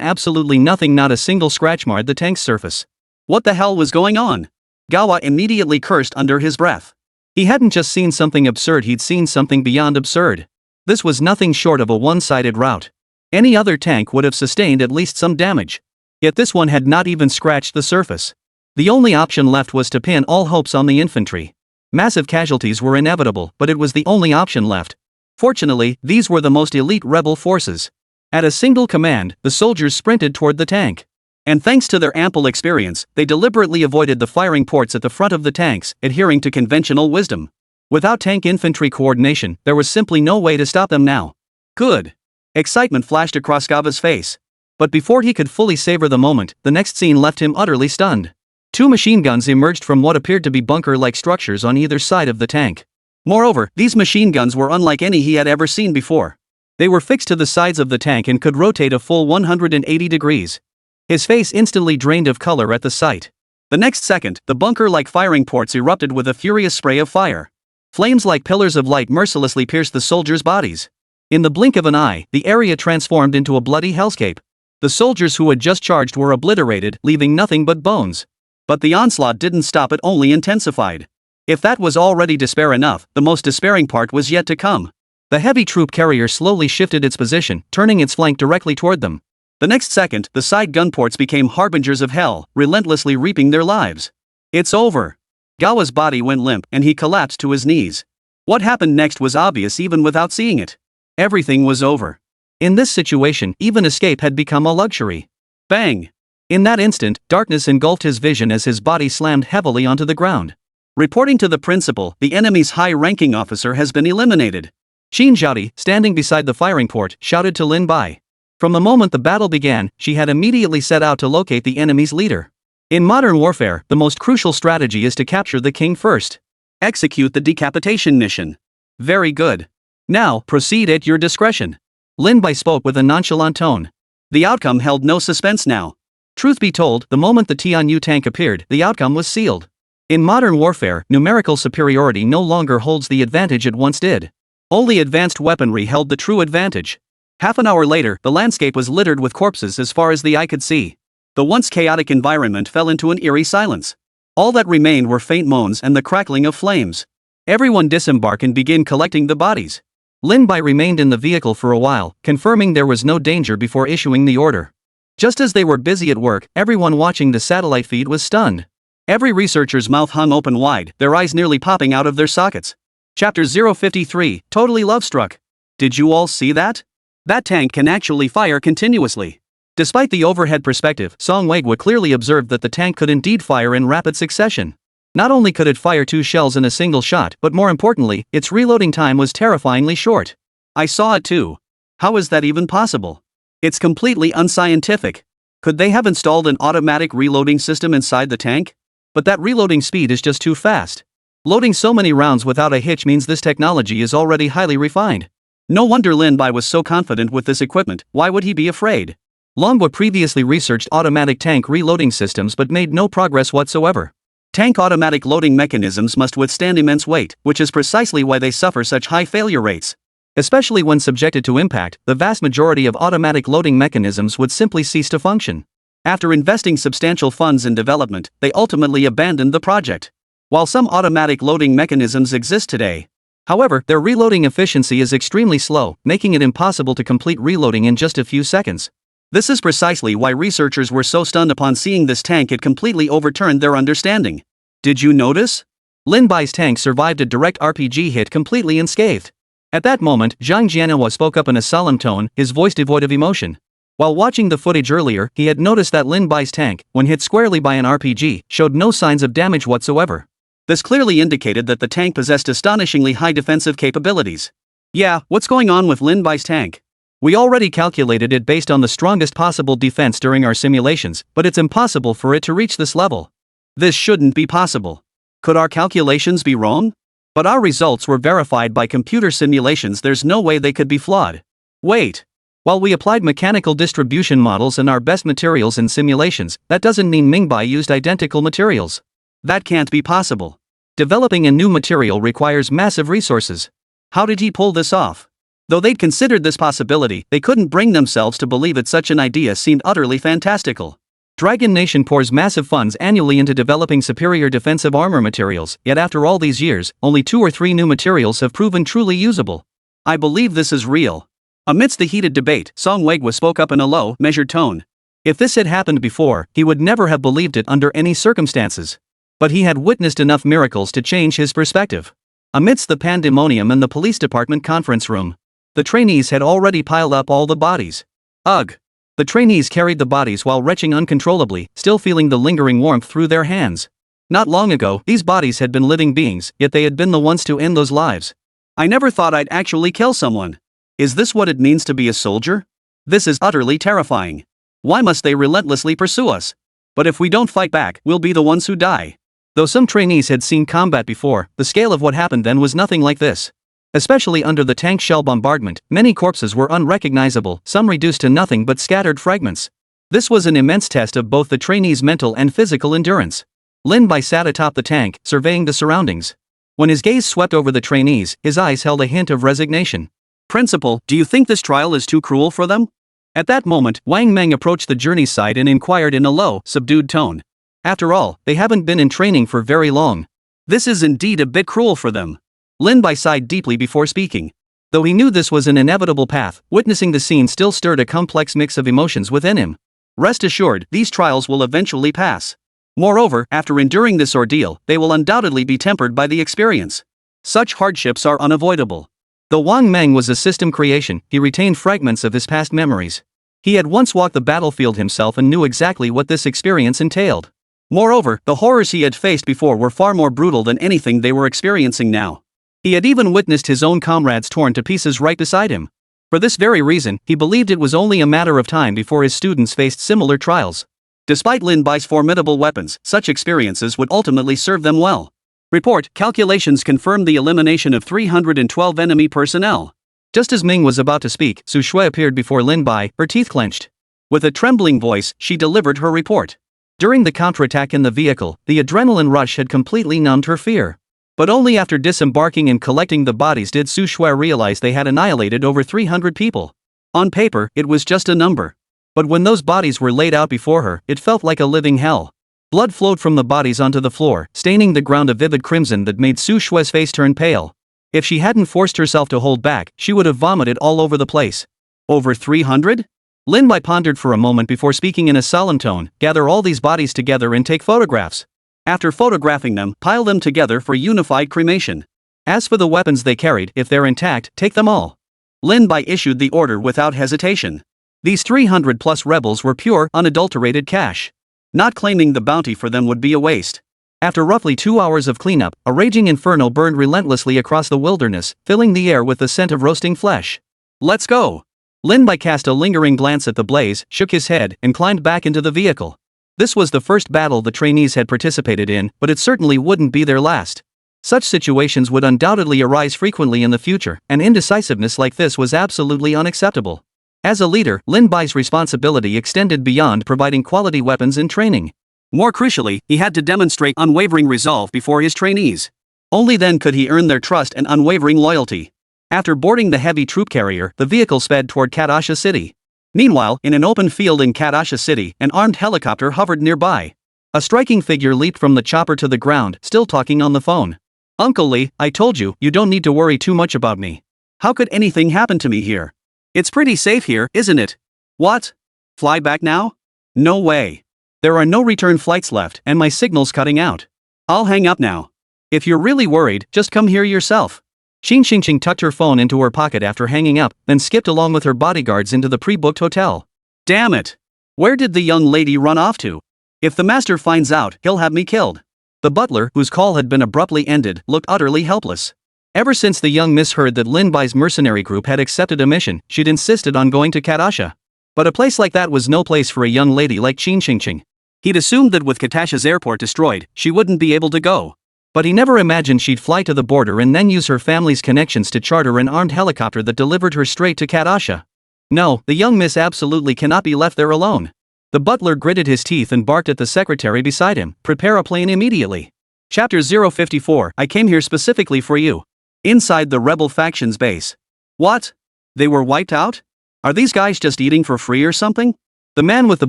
absolutely nothing, not a single scratch marred the tank's surface. What the hell was going on? Gawa immediately cursed under his breath. He hadn't just seen something absurd, he'd seen something beyond absurd. This was nothing short of a one-sided rout. Any other tank would have sustained at least some damage. Yet this one had not even scratched the surface. The only option left was to pin all hopes on the infantry. Massive casualties were inevitable, but it was the only option left. Fortunately, these were the most elite rebel forces. At a single command, the soldiers sprinted toward the tank. And thanks to their ample experience, they deliberately avoided the firing ports at the front of the tanks, adhering to conventional wisdom. Without tank infantry coordination, there was simply no way to stop them now. Good. Excitement flashed across Gava's face. But before he could fully savor the moment, the next scene left him utterly stunned. Two machine guns emerged from what appeared to be bunker-like structures on either side of the tank. Moreover, these machine guns were unlike any he had ever seen before. They were fixed to the sides of the tank and could rotate a full 180 degrees. His face instantly drained of color at the sight. The next second, the bunker-like firing ports erupted with a furious spray of fire. Flames like pillars of light mercilessly pierced the soldiers' bodies. In the blink of an eye, the area transformed into a bloody hellscape. The soldiers who had just charged were obliterated, leaving nothing but bones. But the onslaught didn't stop, it only intensified. If that was already despair enough, the most despairing part was yet to come. The heavy troop carrier slowly shifted its position, turning its flank directly toward them. The next second, the side gun ports became harbingers of hell, relentlessly reaping their lives. It's over. Gawa's body went limp, and he collapsed to his knees. What happened next was obvious even without seeing it. Everything was over. In this situation, even escape had become a luxury. Bang! In that instant, darkness engulfed his vision as his body slammed heavily onto the ground. Reporting to the principal, the enemy's high-ranking officer has been eliminated. Shin Zhaodi, standing beside the firing port, shouted to Lin Bai. From the moment the battle began, she had immediately set out to locate the enemy's leader. In modern warfare, the most crucial strategy is to capture the king first. Execute the decapitation mission. Very good. Now, proceed at your discretion. Lin Bai spoke with a nonchalant tone. The outcome held no suspense now. Truth be told, the moment the Tianyu tank appeared, the outcome was sealed. In modern warfare, numerical superiority no longer holds the advantage it once did. Only advanced weaponry held the true advantage. Half an hour later, the landscape was littered with corpses as far as the eye could see. The once chaotic environment fell into an eerie silence. All that remained were faint moans and the crackling of flames. Everyone disembarked and began collecting the bodies. Lin Bai remained in the vehicle for a while, confirming there was no danger before issuing the order. Just as they were busy at work, everyone watching the satellite feed was stunned. Every researcher's mouth hung open wide, their eyes nearly popping out of their sockets. Chapter 053, Totally Lovestruck. Did you all see that? That tank can actually fire continuously. Despite the overhead perspective, Song Weigwa clearly observed that the tank could indeed fire in rapid succession. Not only could it fire 2 shells in a single shot, but more importantly, its reloading time was terrifyingly short. I saw it too. How is that even possible? It's completely unscientific. Could they have installed an automatic reloading system inside the tank? But that reloading speed is just too fast. Loading so many rounds without a hitch means this technology is already highly refined. No wonder Lin Bai was so confident with this equipment. Why would he be afraid? Longwa previously researched automatic tank reloading systems but made no progress whatsoever. Tank automatic loading mechanisms must withstand immense weight, which is precisely why they suffer such high failure rates. Especially when subjected to impact, the vast majority of automatic loading mechanisms would simply cease to function. After investing substantial funds in development, they ultimately abandoned the project. While some automatic loading mechanisms exist today, however, their reloading efficiency is extremely slow, making it impossible to complete reloading in just a few seconds. This is precisely why researchers were so stunned upon seeing this tank. It completely overturned their understanding. Did you notice? Lin Bai's tank survived a direct RPG hit completely unscathed. At that moment, Zhang Jianhua spoke up in a solemn tone, his voice devoid of emotion. While watching the footage earlier, he had noticed that Lin Bai's tank, when hit squarely by an RPG, showed no signs of damage whatsoever. This clearly indicated that the tank possessed astonishingly high defensive capabilities. Yeah, what's going on with Lin Bai's tank? We already calculated it based on the strongest possible defense during our simulations, but it's impossible for it to reach this level. This shouldn't be possible. Could our calculations be wrong? But our results were verified by computer simulations. There's no way they could be flawed. Wait. While we applied mechanical distribution models and our best materials in simulations, that doesn't mean Mingbai used identical materials. That can't be possible. Developing a new material requires massive resources. How did he pull this off? Though they'd considered this possibility, they couldn't bring themselves to believe it. Such an idea seemed utterly fantastical. Dragon Nation pours massive funds annually into developing superior defensive armor materials, yet after all these years, only 2 or 3 new materials have proven truly usable. I believe this is real. Amidst the heated debate, Song Weigwa spoke up in a low, measured tone. If this had happened before, he would never have believed it under any circumstances. But he had witnessed enough miracles to change his perspective. Amidst the pandemonium in the police department conference room, the trainees had already piled up all the bodies. Ugh! The trainees carried the bodies while retching uncontrollably, still feeling the lingering warmth through their hands. Not long ago, these bodies had been living beings, yet they had been the ones to end those lives. I never thought I'd actually kill someone. Is this what it means to be a soldier? This is utterly terrifying. Why must they relentlessly pursue us? But if we don't fight back, we'll be the ones who die. Though some trainees had seen combat before, the scale of what happened then was nothing like this. Especially under the tank shell bombardment, many corpses were unrecognizable, some reduced to nothing but scattered fragments. This was an immense test of both the trainees' mental and physical endurance. Lin Bai sat atop the tank, surveying the surroundings. When his gaze swept over the trainees, his eyes held a hint of resignation. Principal, do you think this trial is too cruel for them? At that moment, Wang Meng approached the journey's side and inquired in a low, subdued tone. After all, they haven't been in training for very long. This is indeed a bit cruel for them. Lin Bai sighed deeply before speaking. Though he knew this was an inevitable path, witnessing the scene still stirred a complex mix of emotions within him. Rest assured, these trials will eventually pass. Moreover, after enduring this ordeal, they will undoubtedly be tempered by the experience. Such hardships are unavoidable. Though Wang Meng was a system creation, he retained fragments of his past memories. He had once walked the battlefield himself and knew exactly what this experience entailed. Moreover, the horrors he had faced before were far more brutal than anything they were experiencing now. He had even witnessed his own comrades torn to pieces right beside him. For this very reason, he believed it was only a matter of time before his students faced similar trials. Despite Lin Bai's formidable weapons, such experiences would ultimately serve them well. Report, calculations confirmed the elimination of 312 enemy personnel. Just as Ming was about to speak, Su Shui appeared before Lin Bai, her teeth clenched. With a trembling voice, she delivered her report. During the counterattack in the vehicle, the adrenaline rush had completely numbed her fear. But only after disembarking and collecting the bodies did Su Shui realize they had annihilated over 300 people. On paper, it was just a number. But when those bodies were laid out before her, it felt like a living hell. Blood flowed from the bodies onto the floor, staining the ground a vivid crimson that made Su Shui's face turn pale. If she hadn't forced herself to hold back, she would have vomited all over the place. Over 300? Lin Bai pondered for a moment before speaking in a solemn tone. Gather all these bodies together and take photographs. After photographing them, pile them together for unified cremation. As for the weapons they carried, if they're intact, take them all. Lin Bai issued the order without hesitation. These 300+ rebels were pure, unadulterated cash. Not claiming the bounty for them would be a waste. After roughly 2 hours of cleanup, a raging inferno burned relentlessly across the wilderness, filling the air with the scent of roasting flesh. Let's go! Lin Bai cast a lingering glance at the blaze, shook his head, and climbed back into the vehicle. This was the first battle the trainees had participated in, but it certainly wouldn't be their last. Such situations would undoubtedly arise frequently in the future, and indecisiveness like this was absolutely unacceptable. As a leader, Lin Bai's responsibility extended beyond providing quality weapons and training. More crucially, he had to demonstrate unwavering resolve before his trainees. Only then could he earn their trust and unwavering loyalty. After boarding the heavy troop carrier, the vehicle sped toward Katasha City. Meanwhile, in an open field in Katasha City, an armed helicopter hovered nearby. A striking figure leaped from the chopper to the ground, still talking on the phone. Uncle Lee, I told you, you don't need to worry too much about me. How could anything happen to me here? It's pretty safe here, isn't it? What? Fly back now? No way. There are no return flights left, and my signal's cutting out. I'll hang up now. If you're really worried, just come here yourself. Xing Xingqing tucked her phone into her pocket after hanging up, then skipped along with her bodyguards into the pre-booked hotel. Damn it! Where did the young lady run off to? If the master finds out, he'll have me killed. The butler, whose call had been abruptly ended, looked utterly helpless. Ever since the young miss heard that Lin Bai's mercenary group had accepted a mission, she'd insisted on going to Katasha. But a place like that was no place for a young lady like Qin Qingqing. He'd assumed that with Katasha's airport destroyed, she wouldn't be able to go. But he never imagined she'd fly to the border and then use her family's connections to charter an armed helicopter that delivered her straight to Katasha. No, the young miss absolutely cannot be left there alone. The butler gritted his teeth and barked at the secretary beside him, "Prepare a plane immediately." Chapter 054, I came here specifically for you. Inside the rebel faction's base. What? They were wiped out? Are these guys just eating for free or something? The man with the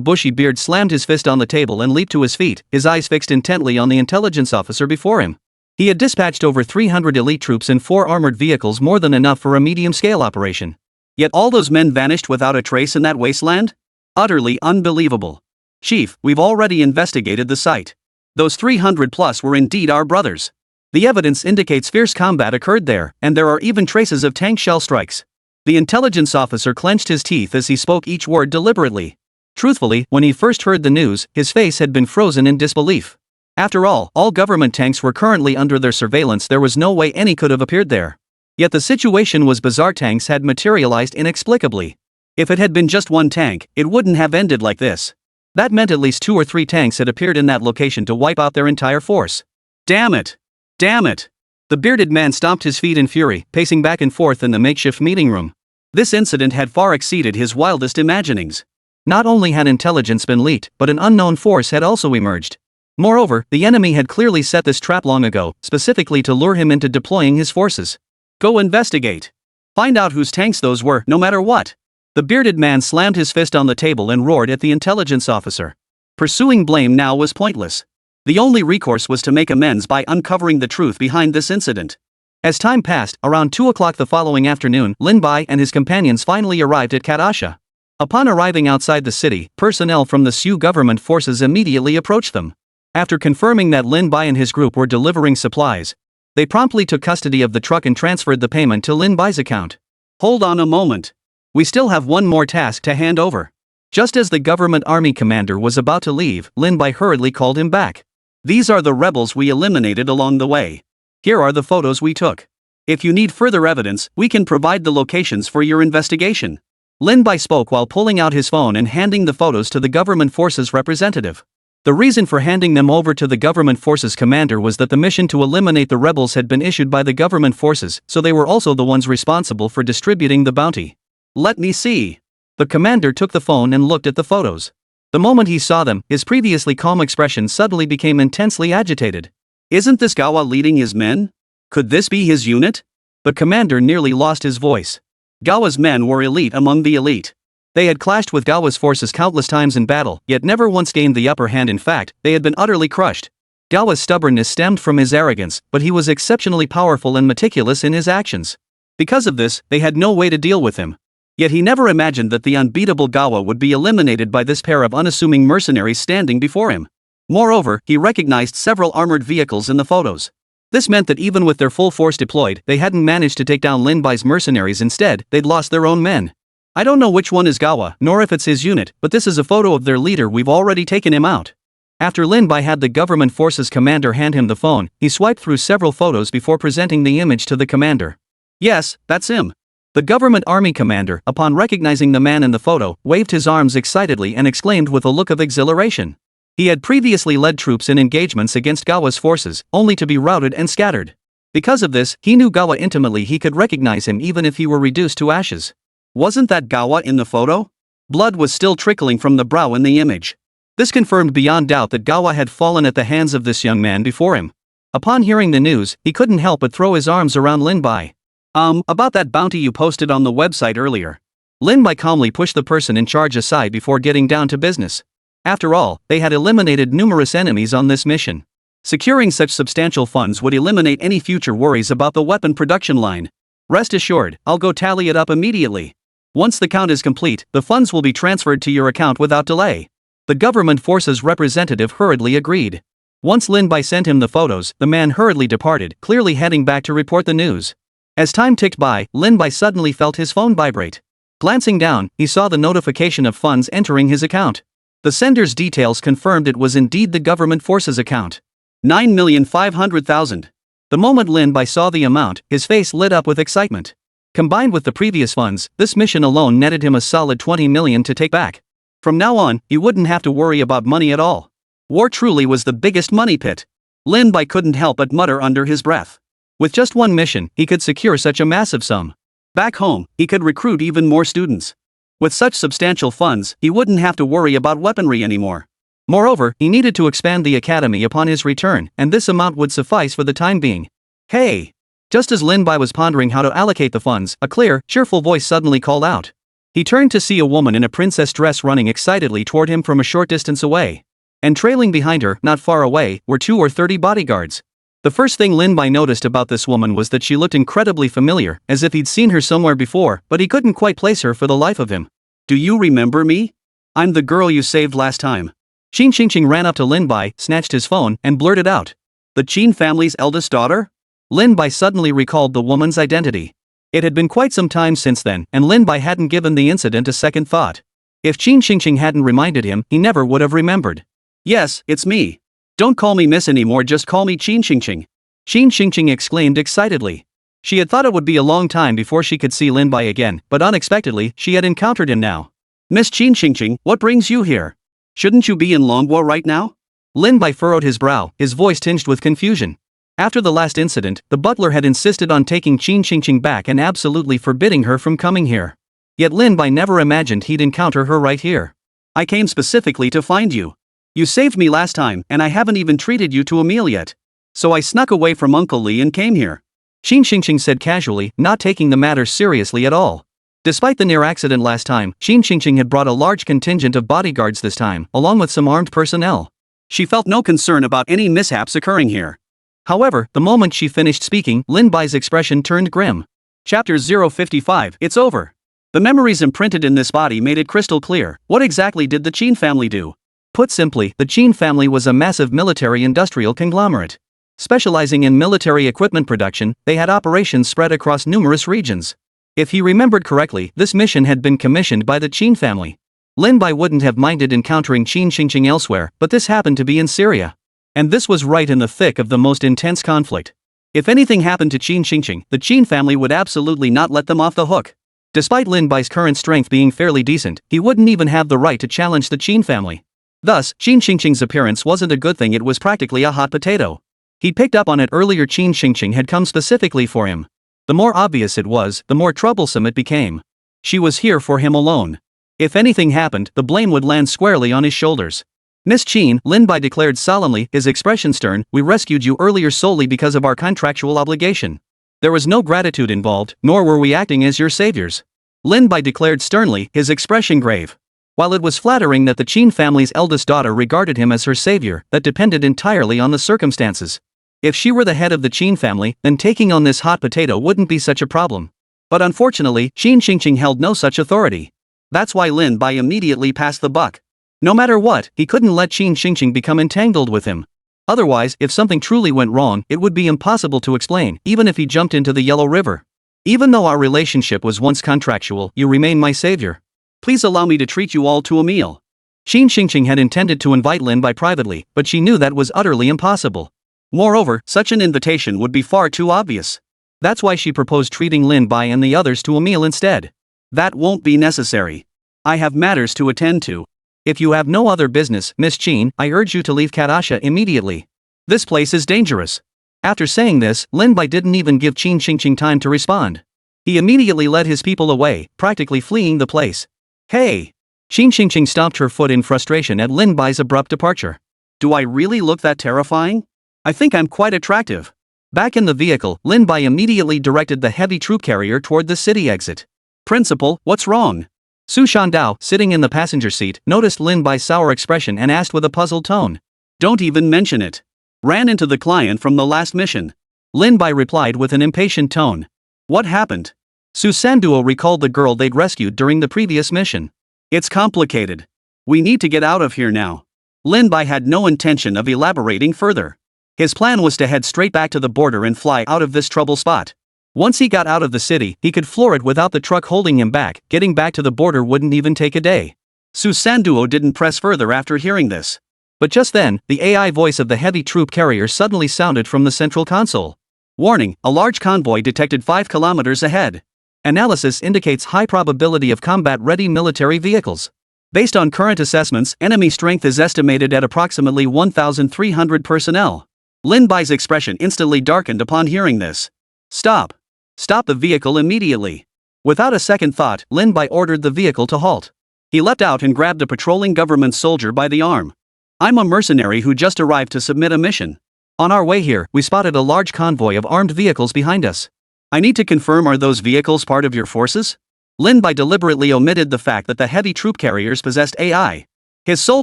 bushy beard slammed his fist on the table and leaped to his feet, his eyes fixed intently on the intelligence officer before him. He had dispatched over 300 elite troops and 4 armored vehicles, more than enough for a medium-scale operation. Yet all those men vanished without a trace in that wasteland? Utterly unbelievable. Chief, we've already investigated the site. Those 300 plus were indeed our brothers. The evidence indicates fierce combat occurred there, and there are even traces of tank shell strikes. The intelligence officer clenched his teeth as he spoke each word deliberately. Truthfully, when he first heard the news, his face had been frozen in disbelief. After all government tanks were currently under their surveillance. There was no way any could have appeared there. Yet the situation was bizarre. Tanks had materialized inexplicably. If it had been just one tank, it wouldn't have ended like this. That meant at least 2 or 3 tanks had appeared in that location to wipe out their entire force. Damn it! Damn it! The bearded man stomped his feet in fury, pacing back and forth in the makeshift meeting room. This incident had far exceeded his wildest imaginings. Not only had intelligence been leaked, but an unknown force had also emerged. Moreover, the enemy had clearly set this trap long ago, specifically to lure him into deploying his forces. Go investigate. Find out whose tanks those were, no matter what. The bearded man slammed his fist on the table and roared at the intelligence officer. Pursuing blame now was pointless. The only recourse was to make amends by uncovering the truth behind this incident. As time passed, around 2 o'clock the following afternoon, Lin Bai and his companions finally arrived at Katasha. Upon arriving outside the city, personnel from the Sioux government forces immediately approached them. After confirming that Lin Bai and his group were delivering supplies, they promptly took custody of the truck and transferred the payment to Lin Bai's account. Hold on a moment. We still have one more task to hand over. Just as the government army commander was about to leave, Lin Bai hurriedly called him back. These are the rebels we eliminated along the way. Here are the photos we took. If you need further evidence, we can provide the locations for your investigation. Lin Bai spoke while pulling out his phone and handing the photos to the government forces representative. The reason for handing them over to the government forces commander was that the mission to eliminate the rebels had been issued by the government forces, so they were also the ones responsible for distributing the bounty. Let me see. The commander took the phone and looked at the photos. The moment he saw them, his previously calm expression suddenly became intensely agitated. Isn't this Gawa leading his men? Could this be his unit? The commander nearly lost his voice. Gawa's men were elite among the elite. They had clashed with Gawa's forces countless times in battle, yet never once gained the upper hand. In fact, they had been utterly crushed. Gawa's stubbornness stemmed from his arrogance, but he was exceptionally powerful and meticulous in his actions. Because of this, they had no way to deal with him. Yet he never imagined that the unbeatable Gawa would be eliminated by this pair of unassuming mercenaries standing before him. Moreover, he recognized several armored vehicles in the photos. This meant that even with their full force deployed, they hadn't managed to take down Lin Bai's mercenaries. Instead, they'd lost their own men. I don't know which one is Gawa, nor if it's his unit, but this is a photo of their leader. We've already taken him out. After Lin Bai had the government forces commander hand him the phone, he swiped through several photos before presenting the image to the commander. Yes, that's him. The government army commander, upon recognizing the man in the photo, waved his arms excitedly and exclaimed with a look of exhilaration. He had previously led troops in engagements against Gawa's forces, only to be routed and scattered. Because of this, he knew Gawa intimately. He could recognize him even if he were reduced to ashes. Wasn't that Gawa in the photo? Blood was still trickling from the brow in the image. This confirmed beyond doubt that Gawa had fallen at the hands of this young man before him. Upon hearing the news, he couldn't help but throw his arms around Lin Bai. About that bounty you posted on the website earlier. Lin Bai calmly pushed the person in charge aside before getting down to business. After all, they had eliminated numerous enemies on this mission. Securing such substantial funds would eliminate any future worries about the weapon production line. Rest assured, I'll go tally it up immediately. Once the count is complete, the funds will be transferred to your account without delay. The government forces representative hurriedly agreed. Once Lin Bai sent him the photos, the man hurriedly departed, clearly heading back to report the news. As time ticked by, Lin Bai suddenly felt his phone vibrate. Glancing down, he saw the notification of funds entering his account. The sender's details confirmed it was indeed the government forces account. 9,500,000. The moment Lin Bai saw the amount, his face lit up with excitement. Combined with the previous funds, this mission alone netted him a solid 20 million to take back. From now on, he wouldn't have to worry about money at all. War truly was the biggest money pit. Lin Bai couldn't help but mutter under his breath. With just one mission, he could secure such a massive sum. Back home, he could recruit even more students. With such substantial funds, he wouldn't have to worry about weaponry anymore. Moreover, he needed to expand the academy upon his return, and this amount would suffice for the time being. Hey! Just as Lin Bai was pondering how to allocate the funds, a clear, cheerful voice suddenly called out. He turned to see a woman in a princess dress running excitedly toward him from a short distance away. And trailing behind her, not far away, were 20 or 30 bodyguards. The first thing Lin Bai noticed about this woman was that she looked incredibly familiar, as if he'd seen her somewhere before, but he couldn't quite place her for the life of him. Do you remember me? I'm the girl you saved last time. Qin Xingqing ran up to Lin Bai, snatched his phone, and blurted out. The Qin family's eldest daughter? Lin Bai suddenly recalled the woman's identity. It had been quite some time since then, and Lin Bai hadn't given the incident a second thought. If Qin Xingqing hadn't reminded him, he never would have remembered. Yes, it's me. Don't call me miss anymore, just call me Qin Xingqing. Qin Xingqing exclaimed excitedly. She had thought it would be a long time before she could see Lin Bai again, but unexpectedly, she had encountered him now. Miss Qin Xingqing, what brings you here? Shouldn't you be in Longbo right now? Lin Bai furrowed his brow, his voice tinged with confusion. After the last incident, the butler had insisted on taking Qin Xingqing back and absolutely forbidding her from coming here. Yet Lin Bai never imagined he'd encounter her right here. I came specifically to find you. You saved me last time, and I haven't even treated you to a meal yet. So I snuck away from Uncle Li and came here. Qin Xingqing said casually, not taking the matter seriously at all. Despite the near accident last time, Qin Xingqing had brought a large contingent of bodyguards this time, along with some armed personnel. She felt no concern about any mishaps occurring here. However, the moment she finished speaking, Lin Bai's expression turned grim. Chapter 055, it's over. The memories imprinted in this body made it crystal clear. What exactly did the Qin family do? Put simply, the Qin family was a massive military-industrial conglomerate. Specializing in military equipment production, they had operations spread across numerous regions. If he remembered correctly, this mission had been commissioned by the Qin family. Lin Bai wouldn't have minded encountering Qin Xingqing elsewhere, but this happened to be in Syria. And this was right in the thick of the most intense conflict. If anything happened to Qin Xingqing, the Qin family would absolutely not let them off the hook. Despite Lin Bai's current strength being fairly decent, he wouldn't even have the right to challenge the Qin family. Thus, Qin Xingqing's appearance wasn't a good thing, it was practically a hot potato. He'd picked up on it earlier. Qin Xingqing had come specifically for him. The more obvious it was, the more troublesome it became. She was here for him alone. If anything happened, the blame would land squarely on his shoulders. Miss Qin, Lin Bai declared solemnly, his expression stern, we rescued you earlier solely because of our contractual obligation. There was no gratitude involved, nor were we acting as your saviors. Lin Bai declared sternly, his expression grave. While it was flattering that the Qin family's eldest daughter regarded him as her savior, that depended entirely on the circumstances. If she were the head of the Qin family, then taking on this hot potato wouldn't be such a problem. But unfortunately, Qin Xingqing held no such authority. That's why Lin Bai immediately passed the buck. No matter what, he couldn't let Qin Xingqing become entangled with him. Otherwise, if something truly went wrong, it would be impossible to explain, even if he jumped into the Yellow River. Even though our relationship was once contractual, you remain my savior. Please allow me to treat you all to a meal. Qin Xingqing had intended to invite Lin Bai privately, but she knew that was utterly impossible. Moreover, such an invitation would be far too obvious. That's why she proposed treating Lin Bai and the others to a meal instead. That won't be necessary. I have matters to attend to. If you have no other business, Miss Qin, I urge you to leave Kadasha immediately. This place is dangerous. After saying this, Lin Bai didn't even give Qin Xingqing time to respond. He immediately led his people away, practically fleeing the place. Hey! Qin Xingqing stomped her foot in frustration at Lin Bai's abrupt departure. Do I really look that terrifying? I think I'm quite attractive. Back in the vehicle, Lin Bai immediately directed the heavy troop carrier toward the city exit. Principal, what's wrong? Su Shandao, sitting in the passenger seat, noticed Lin Bai's sour expression and asked with a puzzled tone. Don't even mention it. Ran into the client from the last mission. Lin Bai replied with an impatient tone. What happened? Su Sanduo recalled the girl they'd rescued during the previous mission. It's complicated. We need to get out of here now. Lin Bai had no intention of elaborating further. His plan was to head straight back to the border and fly out of this trouble spot. Once he got out of the city, he could floor it without the truck holding him back. Getting back to the border wouldn't even take a day. Su Sanduo didn't press further after hearing this. But just then, the AI voice of the heavy troop carrier suddenly sounded from the central console. Warning, a large convoy detected 5 kilometers ahead. Analysis indicates high probability of combat-ready military vehicles. Based on current assessments, enemy strength is estimated at approximately 1,300 personnel. Lin Bai's expression instantly darkened upon hearing this. Stop. Stop the vehicle immediately. Without a second thought, Lin Bai ordered the vehicle to halt. He leapt out and grabbed a patrolling government soldier by the arm. I'm a mercenary who just arrived to submit a mission. On our way here, we spotted a large convoy of armed vehicles behind us. I need to confirm, are those vehicles part of your forces? Lin Bai deliberately omitted the fact that the heavy troop carriers possessed AI. His sole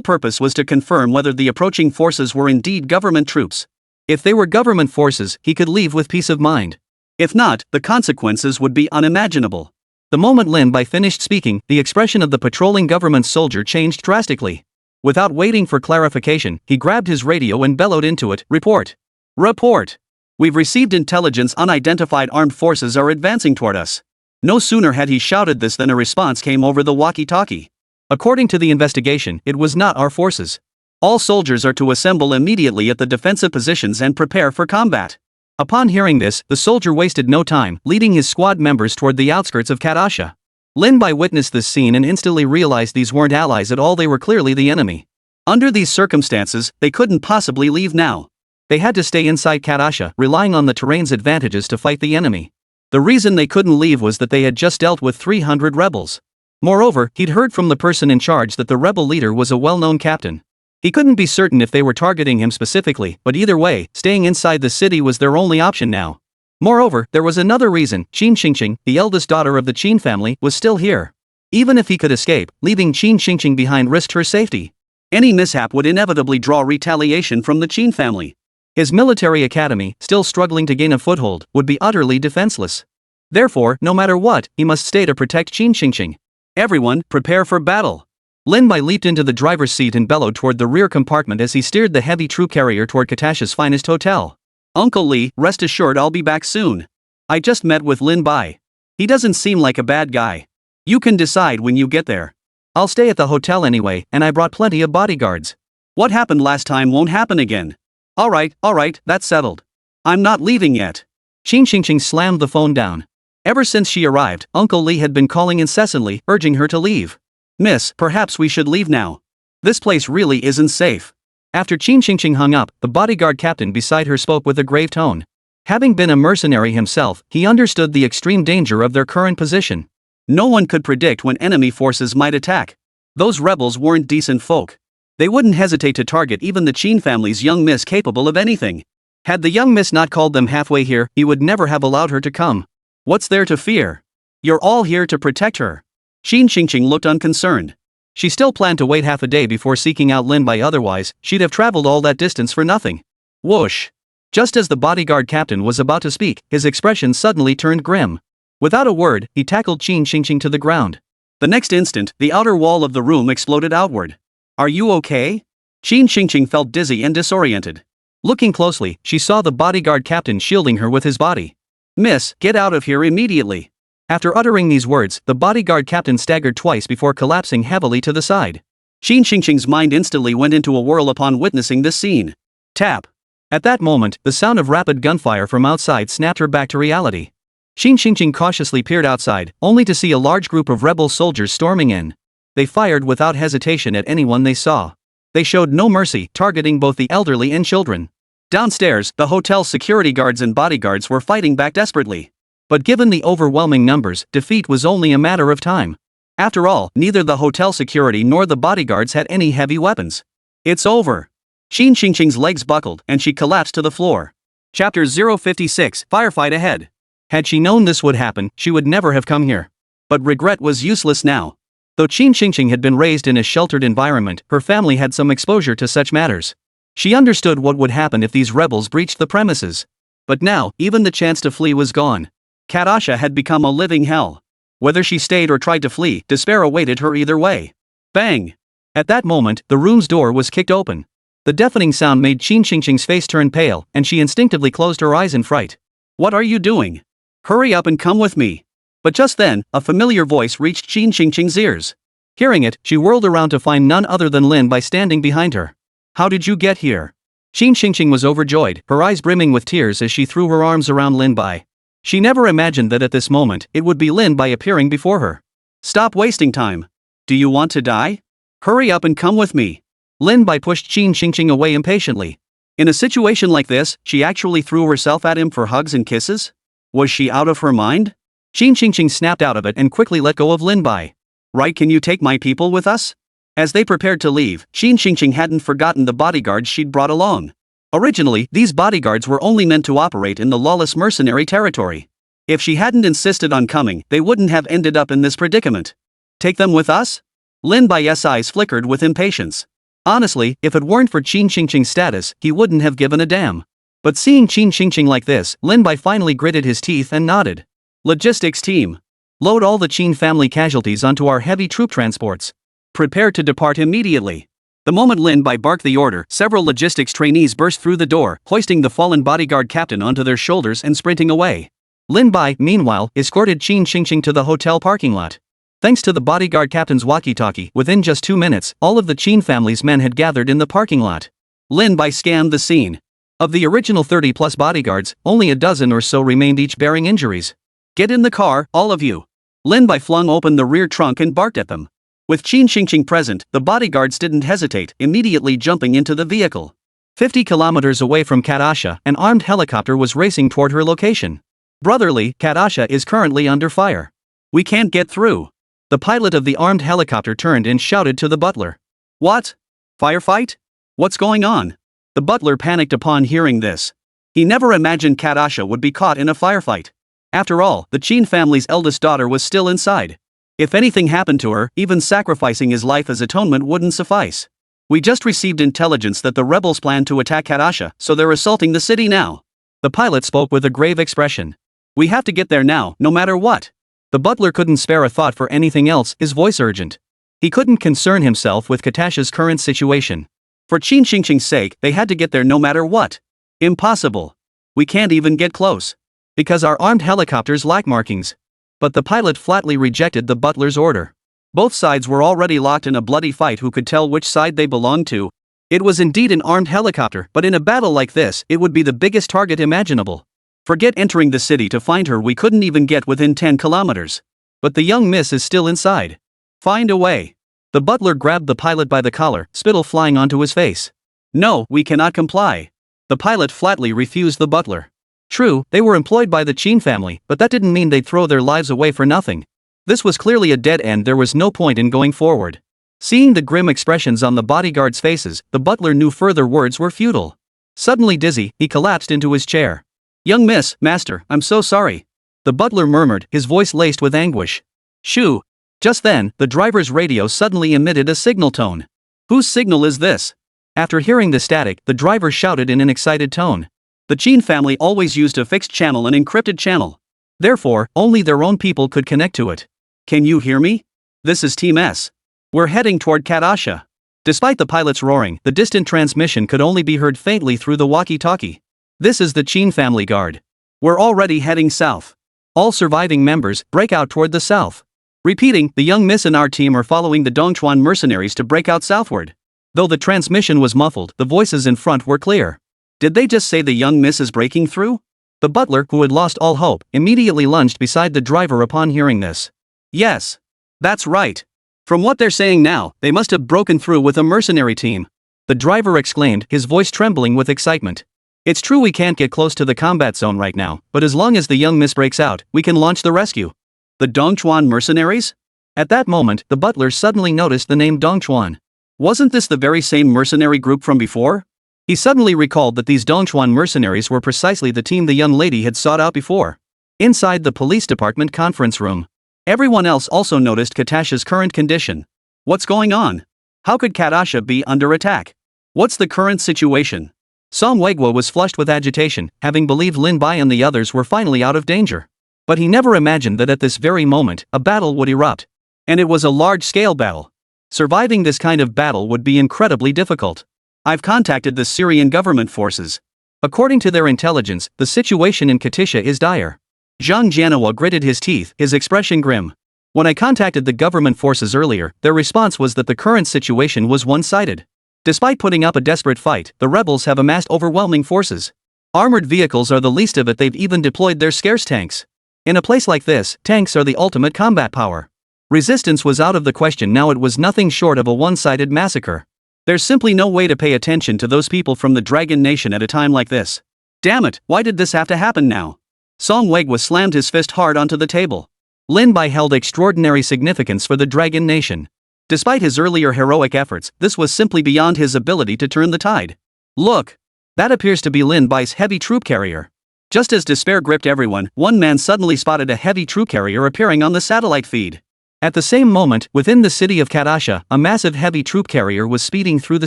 purpose was to confirm whether the approaching forces were indeed government troops. If they were government forces, he could leave with peace of mind. If not, the consequences would be unimaginable. The moment Lin Bai finished speaking, the expression of the patrolling government soldier changed drastically. Without waiting for clarification, he grabbed his radio and bellowed into it, Report. Report. We've received intelligence unidentified armed forces are advancing toward us. No sooner had he shouted this than a response came over the walkie-talkie. According to the investigation, it was not our forces. All soldiers are to assemble immediately at the defensive positions and prepare for combat. Upon hearing this, the soldier wasted no time, leading his squad members toward the outskirts of Kadasha. Lin Bai witnessed this scene and instantly realized these weren't allies at all, they were clearly the enemy. Under these circumstances, they couldn't possibly leave now. They had to stay inside Kadasha, relying on the terrain's advantages to fight the enemy. The reason they couldn't leave was that they had just dealt with 300 rebels. Moreover, he'd heard from the person in charge that the rebel leader was a well-known captain. He couldn't be certain if they were targeting him specifically, but either way, staying inside the city was their only option now. Moreover, there was another reason. Qin Xingqing, the eldest daughter of the Qin family, was still here. Even if he could escape, leaving Qin Xingqing behind risked her safety. Any mishap would inevitably draw retaliation from the Qin family. His military academy, still struggling to gain a foothold, would be utterly defenseless. Therefore, no matter what, he must stay to protect Qin Xingqing. Everyone, prepare for battle. Lin Bai leaped into the driver's seat and bellowed toward the rear compartment as he steered the heavy troop carrier toward Katasha's finest hotel. Uncle Lee, rest assured I'll be back soon. I just met with Lin Bai. He doesn't seem like a bad guy. You can decide when you get there. I'll stay at the hotel anyway, and I brought plenty of bodyguards. What happened last time won't happen again. Alright, that's settled. I'm not leaving yet. Qin Xingqing slammed the phone down. Ever since she arrived, Uncle Lee had been calling incessantly, urging her to leave. Miss, perhaps we should leave now. This place really isn't safe. After Qin Xingqing hung up, the bodyguard captain beside her spoke with a grave tone. Having been a mercenary himself, he understood the extreme danger of their current position. No one could predict when enemy forces might attack. Those rebels weren't decent folk. They wouldn't hesitate to target even the Qin family's young miss capable of anything. Had the young miss not called them halfway here, he would never have allowed her to come. What's there to fear? You're all here to protect her. Qin Xingqing looked unconcerned. She still planned to wait half a day before seeking out Lin Bai, otherwise, she'd have traveled all that distance for nothing. Whoosh! Just as the bodyguard captain was about to speak, his expression suddenly turned grim. Without a word, he tackled Qin Xingqing to the ground. The next instant, the outer wall of the room exploded outward. Are you okay? Qin Xingqing felt dizzy and disoriented. Looking closely, she saw the bodyguard captain shielding her with his body. Miss, get out of here immediately. After uttering these words, the bodyguard captain staggered twice before collapsing heavily to the side. Qin Xingqing's mind instantly went into a whirl upon witnessing this scene. Tap. At that moment, the sound of rapid gunfire from outside snapped her back to reality. Qin Xingqing cautiously peered outside, only to see a large group of rebel soldiers storming in. They fired without hesitation at anyone they saw. They showed no mercy, targeting both the elderly and children. Downstairs, the hotel's security guards and bodyguards were fighting back desperately. But given the overwhelming numbers, defeat was only a matter of time. After all, neither the hotel security nor the bodyguards had any heavy weapons. It's over. Qin Xingqing's legs buckled, and she collapsed to the floor. Chapter 056, Firefight ahead. Had she known this would happen, she would never have come here. But regret was useless now. Though Qin Xingqing had been raised in a sheltered environment, her family had some exposure to such matters. She understood what would happen if these rebels breached the premises. But now, even the chance to flee was gone. Kadasha had become a living hell. Whether she stayed or tried to flee, despair awaited her either way. Bang! At that moment, the room's door was kicked open. The deafening sound made Qin Xingqing's face turn pale, and she instinctively closed her eyes in fright. What are you doing? Hurry up and come with me. But just then, a familiar voice reached Qin Xingqing's ears. Hearing it, she whirled around to find none other than Lin Bai standing behind her. How did you get here? Qin Xingqing was overjoyed, her eyes brimming with tears as she threw her arms around Lin Bai. She never imagined that at this moment it would be Lin Bai appearing before her. Stop wasting time. Do you want to die? Hurry up and come with me. Lin Bai pushed Qin Xingqing away impatiently. In a situation like this, she actually threw herself at him for hugs and kisses? Was she out of her mind? Qin Xingqing snapped out of it and quickly let go of Lin Bai. Right, can you take my people with us? As they prepared to leave, Qin Xingqing hadn't forgotten the bodyguards she'd brought along. Originally, these bodyguards were only meant to operate in the lawless mercenary territory. If she hadn't insisted on coming, they wouldn't have ended up in this predicament. Take them with us? Lin Bai's eyes flickered with impatience. Honestly, if it weren't for Qin Xingqing's status, he wouldn't have given a damn. But seeing Qin Xingqing like this, Lin Bai finally gritted his teeth and nodded. Logistics team. Load all the Qin family casualties onto our heavy troop transports. Prepare to depart immediately. The moment Lin Bai barked the order, several logistics trainees burst through the door, hoisting the fallen bodyguard captain onto their shoulders and sprinting away. Lin Bai, meanwhile, escorted Qin Xingqing to the hotel parking lot. Thanks to the bodyguard captain's walkie-talkie, within just 2 minutes, all of the Qin family's men had gathered in the parking lot. Lin Bai scanned the scene. Of the original 30-plus bodyguards, only a dozen or so remained, each bearing injuries. Get in the car, all of you. Lin Bai flung open the rear trunk and barked at them. With Qin Xingqing present, the bodyguards didn't hesitate, immediately jumping into the vehicle. 50 kilometers away from Katasha, an armed helicopter was racing toward her location. Brotherly, Katasha is currently under fire. We can't get through. The pilot of the armed helicopter turned and shouted to the butler. What? Firefight? What's going on? The butler panicked upon hearing this. He never imagined Katasha would be caught in a firefight. After all, the Qin family's eldest daughter was still inside. If anything happened to her, even sacrificing his life as atonement wouldn't suffice. We just received intelligence that the rebels plan to attack Katasha, so they're assaulting the city now. The pilot spoke with a grave expression. We have to get there now, no matter what. The butler couldn't spare a thought for anything else, his voice urgent. He couldn't concern himself with Katasha's current situation. For Qin Xingqing's sake, they had to get there no matter what. Impossible. We can't even get close. Because our armed helicopters lack markings. But the pilot flatly rejected the butler's order. Both sides were already locked in a bloody fight. Who could tell which side they belonged to? It was indeed an armed helicopter, but in a battle like this, it would be the biggest target imaginable. Forget entering the city to find her, we couldn't even get within 10 kilometers. But the young miss is still inside. Find a way. The butler grabbed the pilot by the collar, spittle flying onto his face. No, we cannot comply. The pilot flatly refused the butler. True, they were employed by the Qin family, but that didn't mean they'd throw their lives away for nothing. This was clearly a dead end, there was no point in going forward. Seeing the grim expressions on the bodyguards' faces, the butler knew further words were futile. Suddenly dizzy, he collapsed into his chair. Young miss, master, I'm so sorry. The butler murmured, his voice laced with anguish. Shoo. Just then, the driver's radio suddenly emitted a signal tone. Whose signal is this? After hearing the static, the driver shouted in an excited tone. The Qin family always used a fixed channel, an encrypted channel. Therefore, only their own people could connect to it. Can you hear me? This is Team S. We're heading toward Katasha. Despite the pilot's roaring, the distant transmission could only be heard faintly through the walkie-talkie. This is the Qin family guard. We're already heading south. All surviving members, break out toward the south. Repeating, the young miss and our team are following the Dongchuan mercenaries to break out southward. Though the transmission was muffled, the voices in front were clear. Did they just say the young miss is breaking through? The butler, who had lost all hope, immediately lunged beside the driver upon hearing this. Yes. That's right. From what they're saying now, they must have broken through with a mercenary team. The driver exclaimed, his voice trembling with excitement. It's true we can't get close to the combat zone right now, but as long as the young miss breaks out, we can launch the rescue. The Dongchuan mercenaries? At that moment, the butler suddenly noticed the name Dongchuan. Wasn't this the very same mercenary group from before? He suddenly recalled that these Dongchuan mercenaries were precisely the team the young lady had sought out before. Inside the police department conference room, everyone else also noticed Katasha's current condition. What's going on? How could Katasha be under attack? What's the current situation? Song Weiguo was flushed with agitation, having believed Lin Bai and the others were finally out of danger. But he never imagined that at this very moment, a battle would erupt. And it was a large-scale battle. Surviving this kind of battle would be incredibly difficult. I've contacted the Syrian government forces. According to their intelligence, the situation in Katisha is dire. Zhang Jianhua gritted his teeth, his expression grim. When I contacted the government forces earlier, their response was that the current situation was one-sided. Despite putting up a desperate fight, the rebels have amassed overwhelming forces. Armored vehicles are the least of it, they've even deployed their scarce tanks. In a place like this, tanks are the ultimate combat power. Resistance was out of the question now, it was nothing short of a one-sided massacre. There's simply no way to pay attention to those people from the Dragon Nation at a time like this. Damn it, why did this have to happen now? Song Weigwa slammed his fist hard onto the table. Lin Bai held extraordinary significance for the Dragon Nation. Despite his earlier heroic efforts, this was simply beyond his ability to turn the tide. Look! That appears to be Lin Bai's heavy troop carrier. Just as despair gripped everyone, one man suddenly spotted a heavy troop carrier appearing on the satellite feed. At the same moment, within the city of Kadasha, a massive heavy troop carrier was speeding through the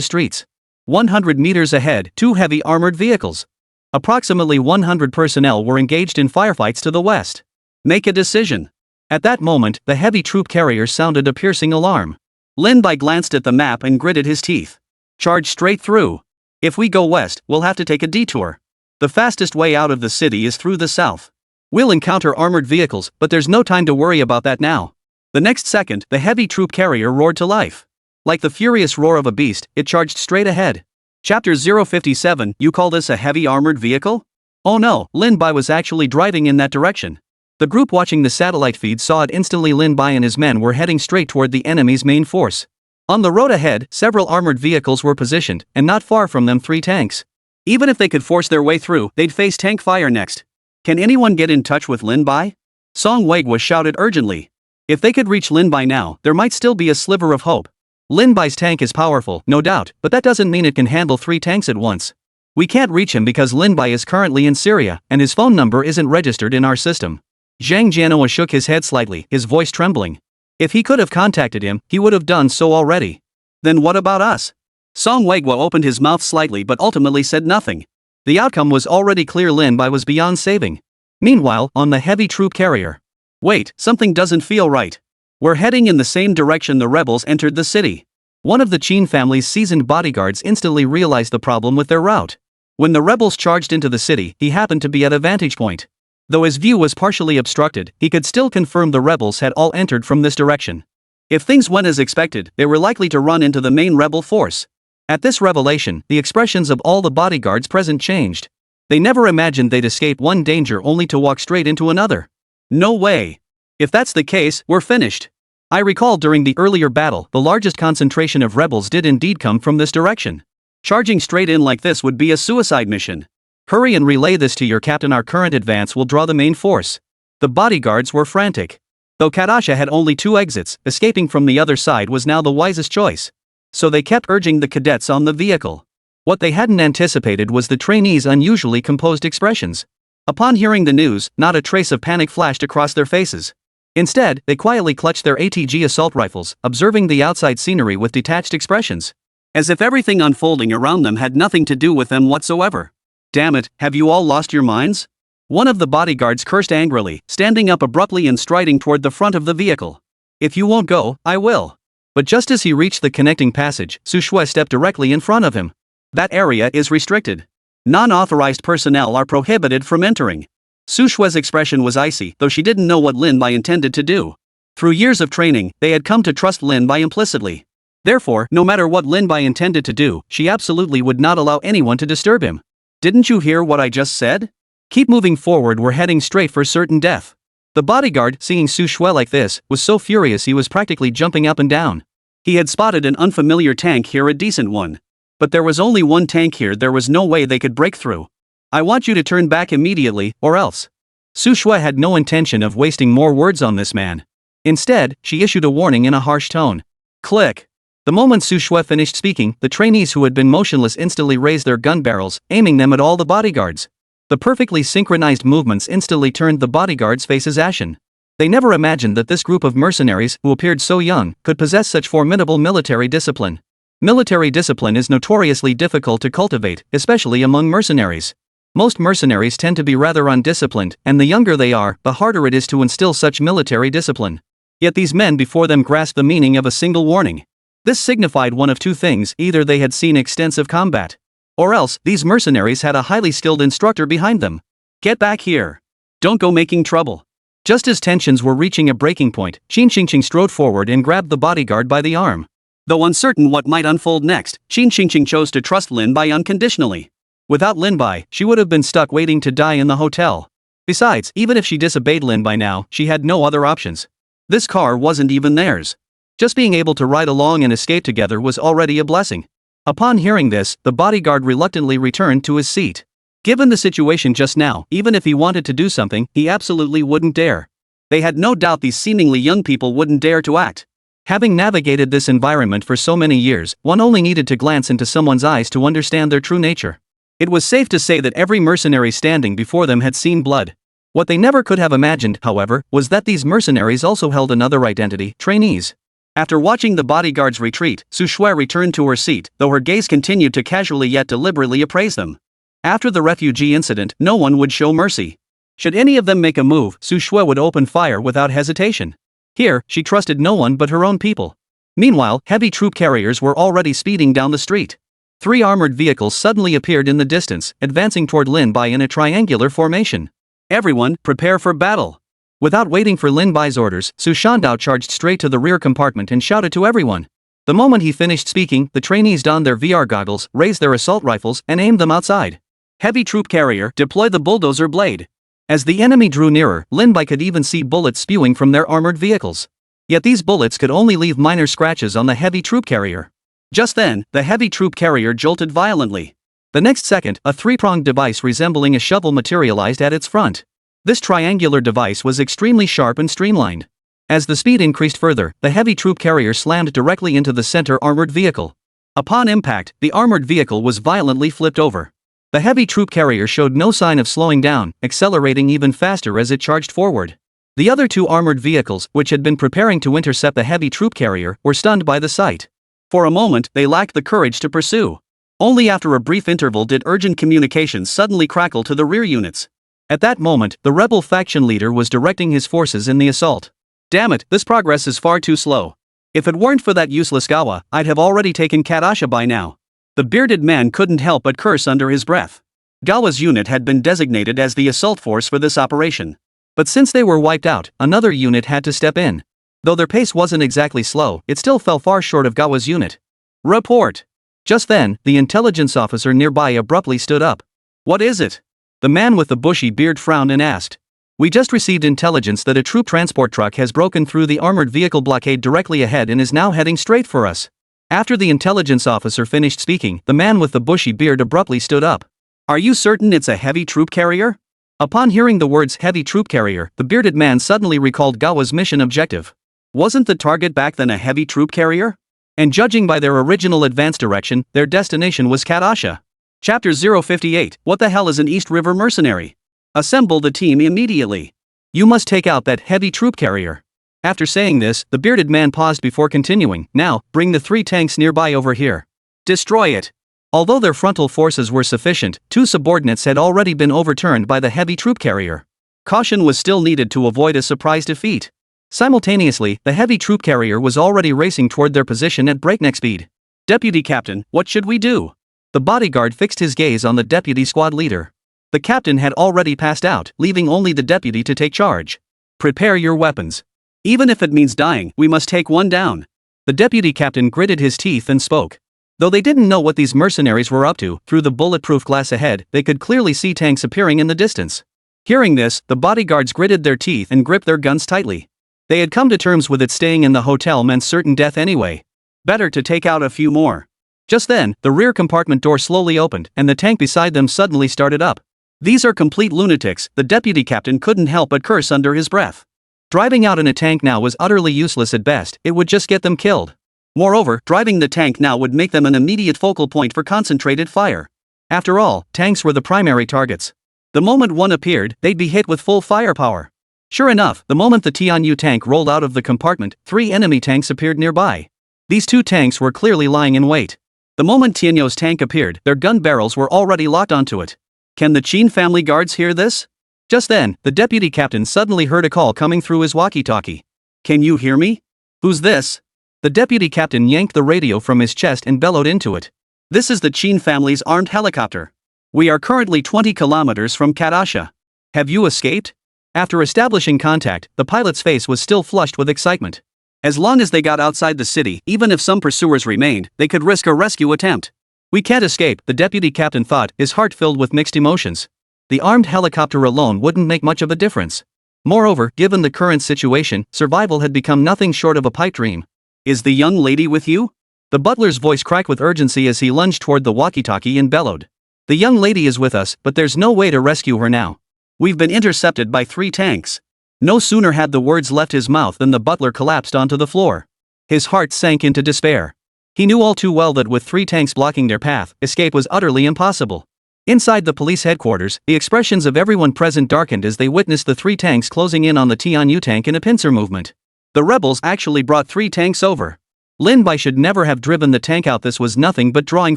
streets. 100 meters ahead, 2 heavy armored vehicles. Approximately 100 personnel were engaged in firefights to the west. Make a decision. At that moment, the heavy troop carrier sounded a piercing alarm. Lin Bai glanced at the map and gritted his teeth. Charge straight through. If we go west, we'll have to take a detour. The fastest way out of the city is through the south. We'll encounter armored vehicles, but there's no time to worry about that now. The next second, the heavy troop carrier roared to life. Like the furious roar of a beast, it charged straight ahead. Chapter 057, you call this a heavy armored vehicle? Oh no, Lin Bai was actually driving in that direction. The group watching the satellite feed saw it instantly. Lin Bai and his men were heading straight toward the enemy's main force. On the road ahead, several armored vehicles were positioned, and not far from them 3 tanks. Even if they could force their way through, they'd face tank fire next. Can anyone get in touch with Lin Bai? Song Weigwa shouted urgently. If they could reach Lin Bai now, there might still be a sliver of hope. Lin Bai's tank is powerful, no doubt, but that doesn't mean it can handle 3 tanks at once. We can't reach him because Lin Bai is currently in Syria, and his phone number isn't registered in our system. Zhang Jianhua shook his head slightly, his voice trembling. If he could have contacted him, he would have done so already. Then what about us? Song Weigwa opened his mouth slightly but ultimately said nothing. The outcome was already clear, Lin Bai was beyond saving. Meanwhile, on the heavy troop carrier. Wait, something doesn't feel right. We're heading in the same direction the rebels entered the city. One of the Qin family's seasoned bodyguards instantly realized the problem with their route. When the rebels charged into the city, he happened to be at a vantage point. Though his view was partially obstructed, he could still confirm the rebels had all entered from this direction. If things went as expected, they were likely to run into the main rebel force. At this revelation, the expressions of all the bodyguards present changed. They never imagined they'd escape one danger only to walk straight into another. No way. If that's the case, we're finished. I recall during the earlier battle, the largest concentration of rebels did indeed come from this direction. Charging straight in like this would be a suicide mission. Hurry and relay this to your captain. Our current advance will draw the main force. The bodyguards were frantic. Though Kadasha had only 2 exits, escaping from the other side was now the wisest choice. So they kept urging the cadets on the vehicle. What they hadn't anticipated was the trainees' unusually composed expressions. Upon hearing the news, not a trace of panic flashed across their faces. Instead, they quietly clutched their ATG assault rifles, observing the outside scenery with detached expressions. As if everything unfolding around them had nothing to do with them whatsoever. Damn it, have you all lost your minds? One of the bodyguards cursed angrily, standing up abruptly and striding toward the front of the vehicle. If you won't go, I will. But just as he reached the connecting passage, Su Shui stepped directly in front of him. That area is restricted. Non-authorized personnel are prohibited from entering. Su Shui's expression was icy, though she didn't know what Lin Bai intended to do. Through years of training, they had come to trust Lin Bai implicitly. Therefore, no matter what Lin Bai intended to do, she absolutely would not allow anyone to disturb him. Didn't you hear what I just said? Keep moving forward, we're heading straight for certain death. The bodyguard, seeing Su Shui like this, was so furious he was practically jumping up and down. He had spotted an unfamiliar tank here, a decent one. But there was only one tank here, there was no way they could break through. I want you to turn back immediately, or else. Su Shui had no intention of wasting more words on this man. Instead, she issued a warning in a harsh tone. Click. The moment Su Shui finished speaking, the trainees who had been motionless instantly raised their gun barrels, aiming them at all the bodyguards. The perfectly synchronized movements instantly turned the bodyguards' faces ashen. They never imagined that this group of mercenaries, who appeared so young, could possess such formidable military discipline. Military discipline is notoriously difficult to cultivate, especially among mercenaries. Most mercenaries tend to be rather undisciplined, and the younger they are, the harder it is to instill such military discipline. Yet these men before them grasped the meaning of a single warning. This signified one of 2 things: either they had seen extensive combat, or else these mercenaries had a highly skilled instructor behind them. Get back here. Don't go making trouble. Just as tensions were reaching a breaking point, Qin Xingqing strode forward and grabbed the bodyguard by the arm. Though uncertain what might unfold next, Qin Qingqing chose to trust Lin Bai unconditionally. Without Lin Bai, she would have been stuck waiting to die in the hotel. Besides, even if she disobeyed Lin Bai now, she had no other options. This car wasn't even theirs. Just being able to ride along and escape together was already a blessing. Upon hearing this, the bodyguard reluctantly returned to his seat. Given the situation just now, even if he wanted to do something, he absolutely wouldn't dare. They had no doubt these seemingly young people wouldn't dare to act. Having navigated this environment for so many years, one only needed to glance into someone's eyes to understand their true nature. It was safe to say that every mercenary standing before them had seen blood. What they never could have imagined, however, was that these mercenaries also held another identity: trainees. After watching the bodyguards retreat, Su Shui returned to her seat, though her gaze continued to casually yet deliberately appraise them. After the refugee incident, no one would show mercy. Should any of them make a move, Su Shui would open fire without hesitation. Here, she trusted no one but her own people. Meanwhile, heavy troop carriers were already speeding down the street. 3 armored vehicles suddenly appeared in the distance, advancing toward Lin Bai in a triangular formation. Everyone, prepare for battle. Without waiting for Lin Bai's orders, Su Shandao charged straight to the rear compartment and shouted to everyone. The moment he finished speaking, the trainees donned their VR goggles, raised their assault rifles, and aimed them outside. Heavy troop carrier, deploy the bulldozer blade. As the enemy drew nearer, Lin Bai could even see bullets spewing from their armored vehicles. Yet these bullets could only leave minor scratches on the heavy troop carrier. Just then, the heavy troop carrier jolted violently. The next second, a 3-pronged device resembling a shovel materialized at its front. This triangular device was extremely sharp and streamlined. As the speed increased further, the heavy troop carrier slammed directly into the center armored vehicle. Upon impact, the armored vehicle was violently flipped over. The heavy troop carrier showed no sign of slowing down, accelerating even faster as it charged forward. The other 2 armored vehicles, which had been preparing to intercept the heavy troop carrier, were stunned by the sight. For a moment, they lacked the courage to pursue. Only after a brief interval did urgent communications suddenly crackle to the rear units. At that moment, the rebel faction leader was directing his forces in the assault. Damn it, this progress is far too slow. If it weren't for that useless Gawa, I'd have already taken Kadasha by now. The bearded man couldn't help but curse under his breath. Gawa's unit had been designated as the assault force for this operation. But since they were wiped out, another unit had to step in. Though their pace wasn't exactly slow, it still fell far short of Gawa's unit. Report. Just then, the intelligence officer nearby abruptly stood up. What is it? The man with the bushy beard frowned and asked. We just received intelligence that a troop transport truck has broken through the armored vehicle blockade directly ahead and is now heading straight for us. After the intelligence officer finished speaking, the man with the bushy beard abruptly stood up. Are you certain it's a heavy troop carrier? Upon hearing the words heavy troop carrier, the bearded man suddenly recalled Gawa's mission objective. Wasn't the target back then a heavy troop carrier? And judging by their original advance direction, their destination was Kadasha. Chapter 058, What the hell is an East River mercenary? Assemble the team immediately. You must take out that heavy troop carrier. After saying this, the bearded man paused before continuing. Now, bring the 3 tanks nearby over here. Destroy it. Although their frontal forces were sufficient, 2 subordinates had already been overturned by the heavy troop carrier. Caution was still needed to avoid a surprise defeat. Simultaneously, the heavy troop carrier was already racing toward their position at breakneck speed. Deputy Captain, what should we do? The bodyguard fixed his gaze on the deputy squad leader. The captain had already passed out, leaving only the deputy to take charge. Prepare your weapons. Even if it means dying, we must take one down. The deputy captain gritted his teeth and spoke. Though they didn't know what these mercenaries were up to, through the bulletproof glass ahead, they could clearly see tanks appearing in the distance. Hearing this, the bodyguards gritted their teeth and gripped their guns tightly. They had come to terms with it. Staying in the hotel meant certain death anyway. Better to take out a few more. Just then, the rear compartment door slowly opened, and the tank beside them suddenly started up. These are complete lunatics, the deputy captain couldn't help but curse under his breath. Driving out in a tank now was utterly useless at best, it would just get them killed. Moreover, driving the tank now would make them an immediate focal point for concentrated fire. After all, tanks were the primary targets. The moment one appeared, they'd be hit with full firepower. Sure enough, the moment the Tianyu tank rolled out of the compartment, 3 enemy tanks appeared nearby. These 2 tanks were clearly lying in wait. The moment Tianyu's tank appeared, their gun barrels were already locked onto it. Can the Qin family guards hear this? Just then, the deputy captain suddenly heard a call coming through his walkie-talkie. Can you hear me? Who's this? The deputy captain yanked the radio from his chest and bellowed into it. This is the Qin family's armed helicopter. We are currently 20 kilometers from Kadasha. Have you escaped? After establishing contact, the pilot's face was still flushed with excitement. As long as they got outside the city, even if some pursuers remained, they could risk a rescue attempt. We can't escape, the deputy captain thought, his heart filled with mixed emotions. The armed helicopter alone wouldn't make much of a difference. Moreover, given the current situation, survival had become nothing short of a pipe dream. Is the young lady with you? The butler's voice cracked with urgency as he lunged toward the walkie-talkie and bellowed. The young lady is with us, but there's no way to rescue her now. We've been intercepted by 3 tanks. No sooner had the words left his mouth than the butler collapsed onto the floor. His heart sank into despair. He knew all too well that with 3 tanks blocking their path, escape was utterly impossible. Inside the police headquarters, the expressions of everyone present darkened as they witnessed the 3 tanks closing in on the Tianyu tank in a pincer movement. The rebels actually brought 3 tanks over. Lin Bai should never have driven the tank out. This was nothing but drawing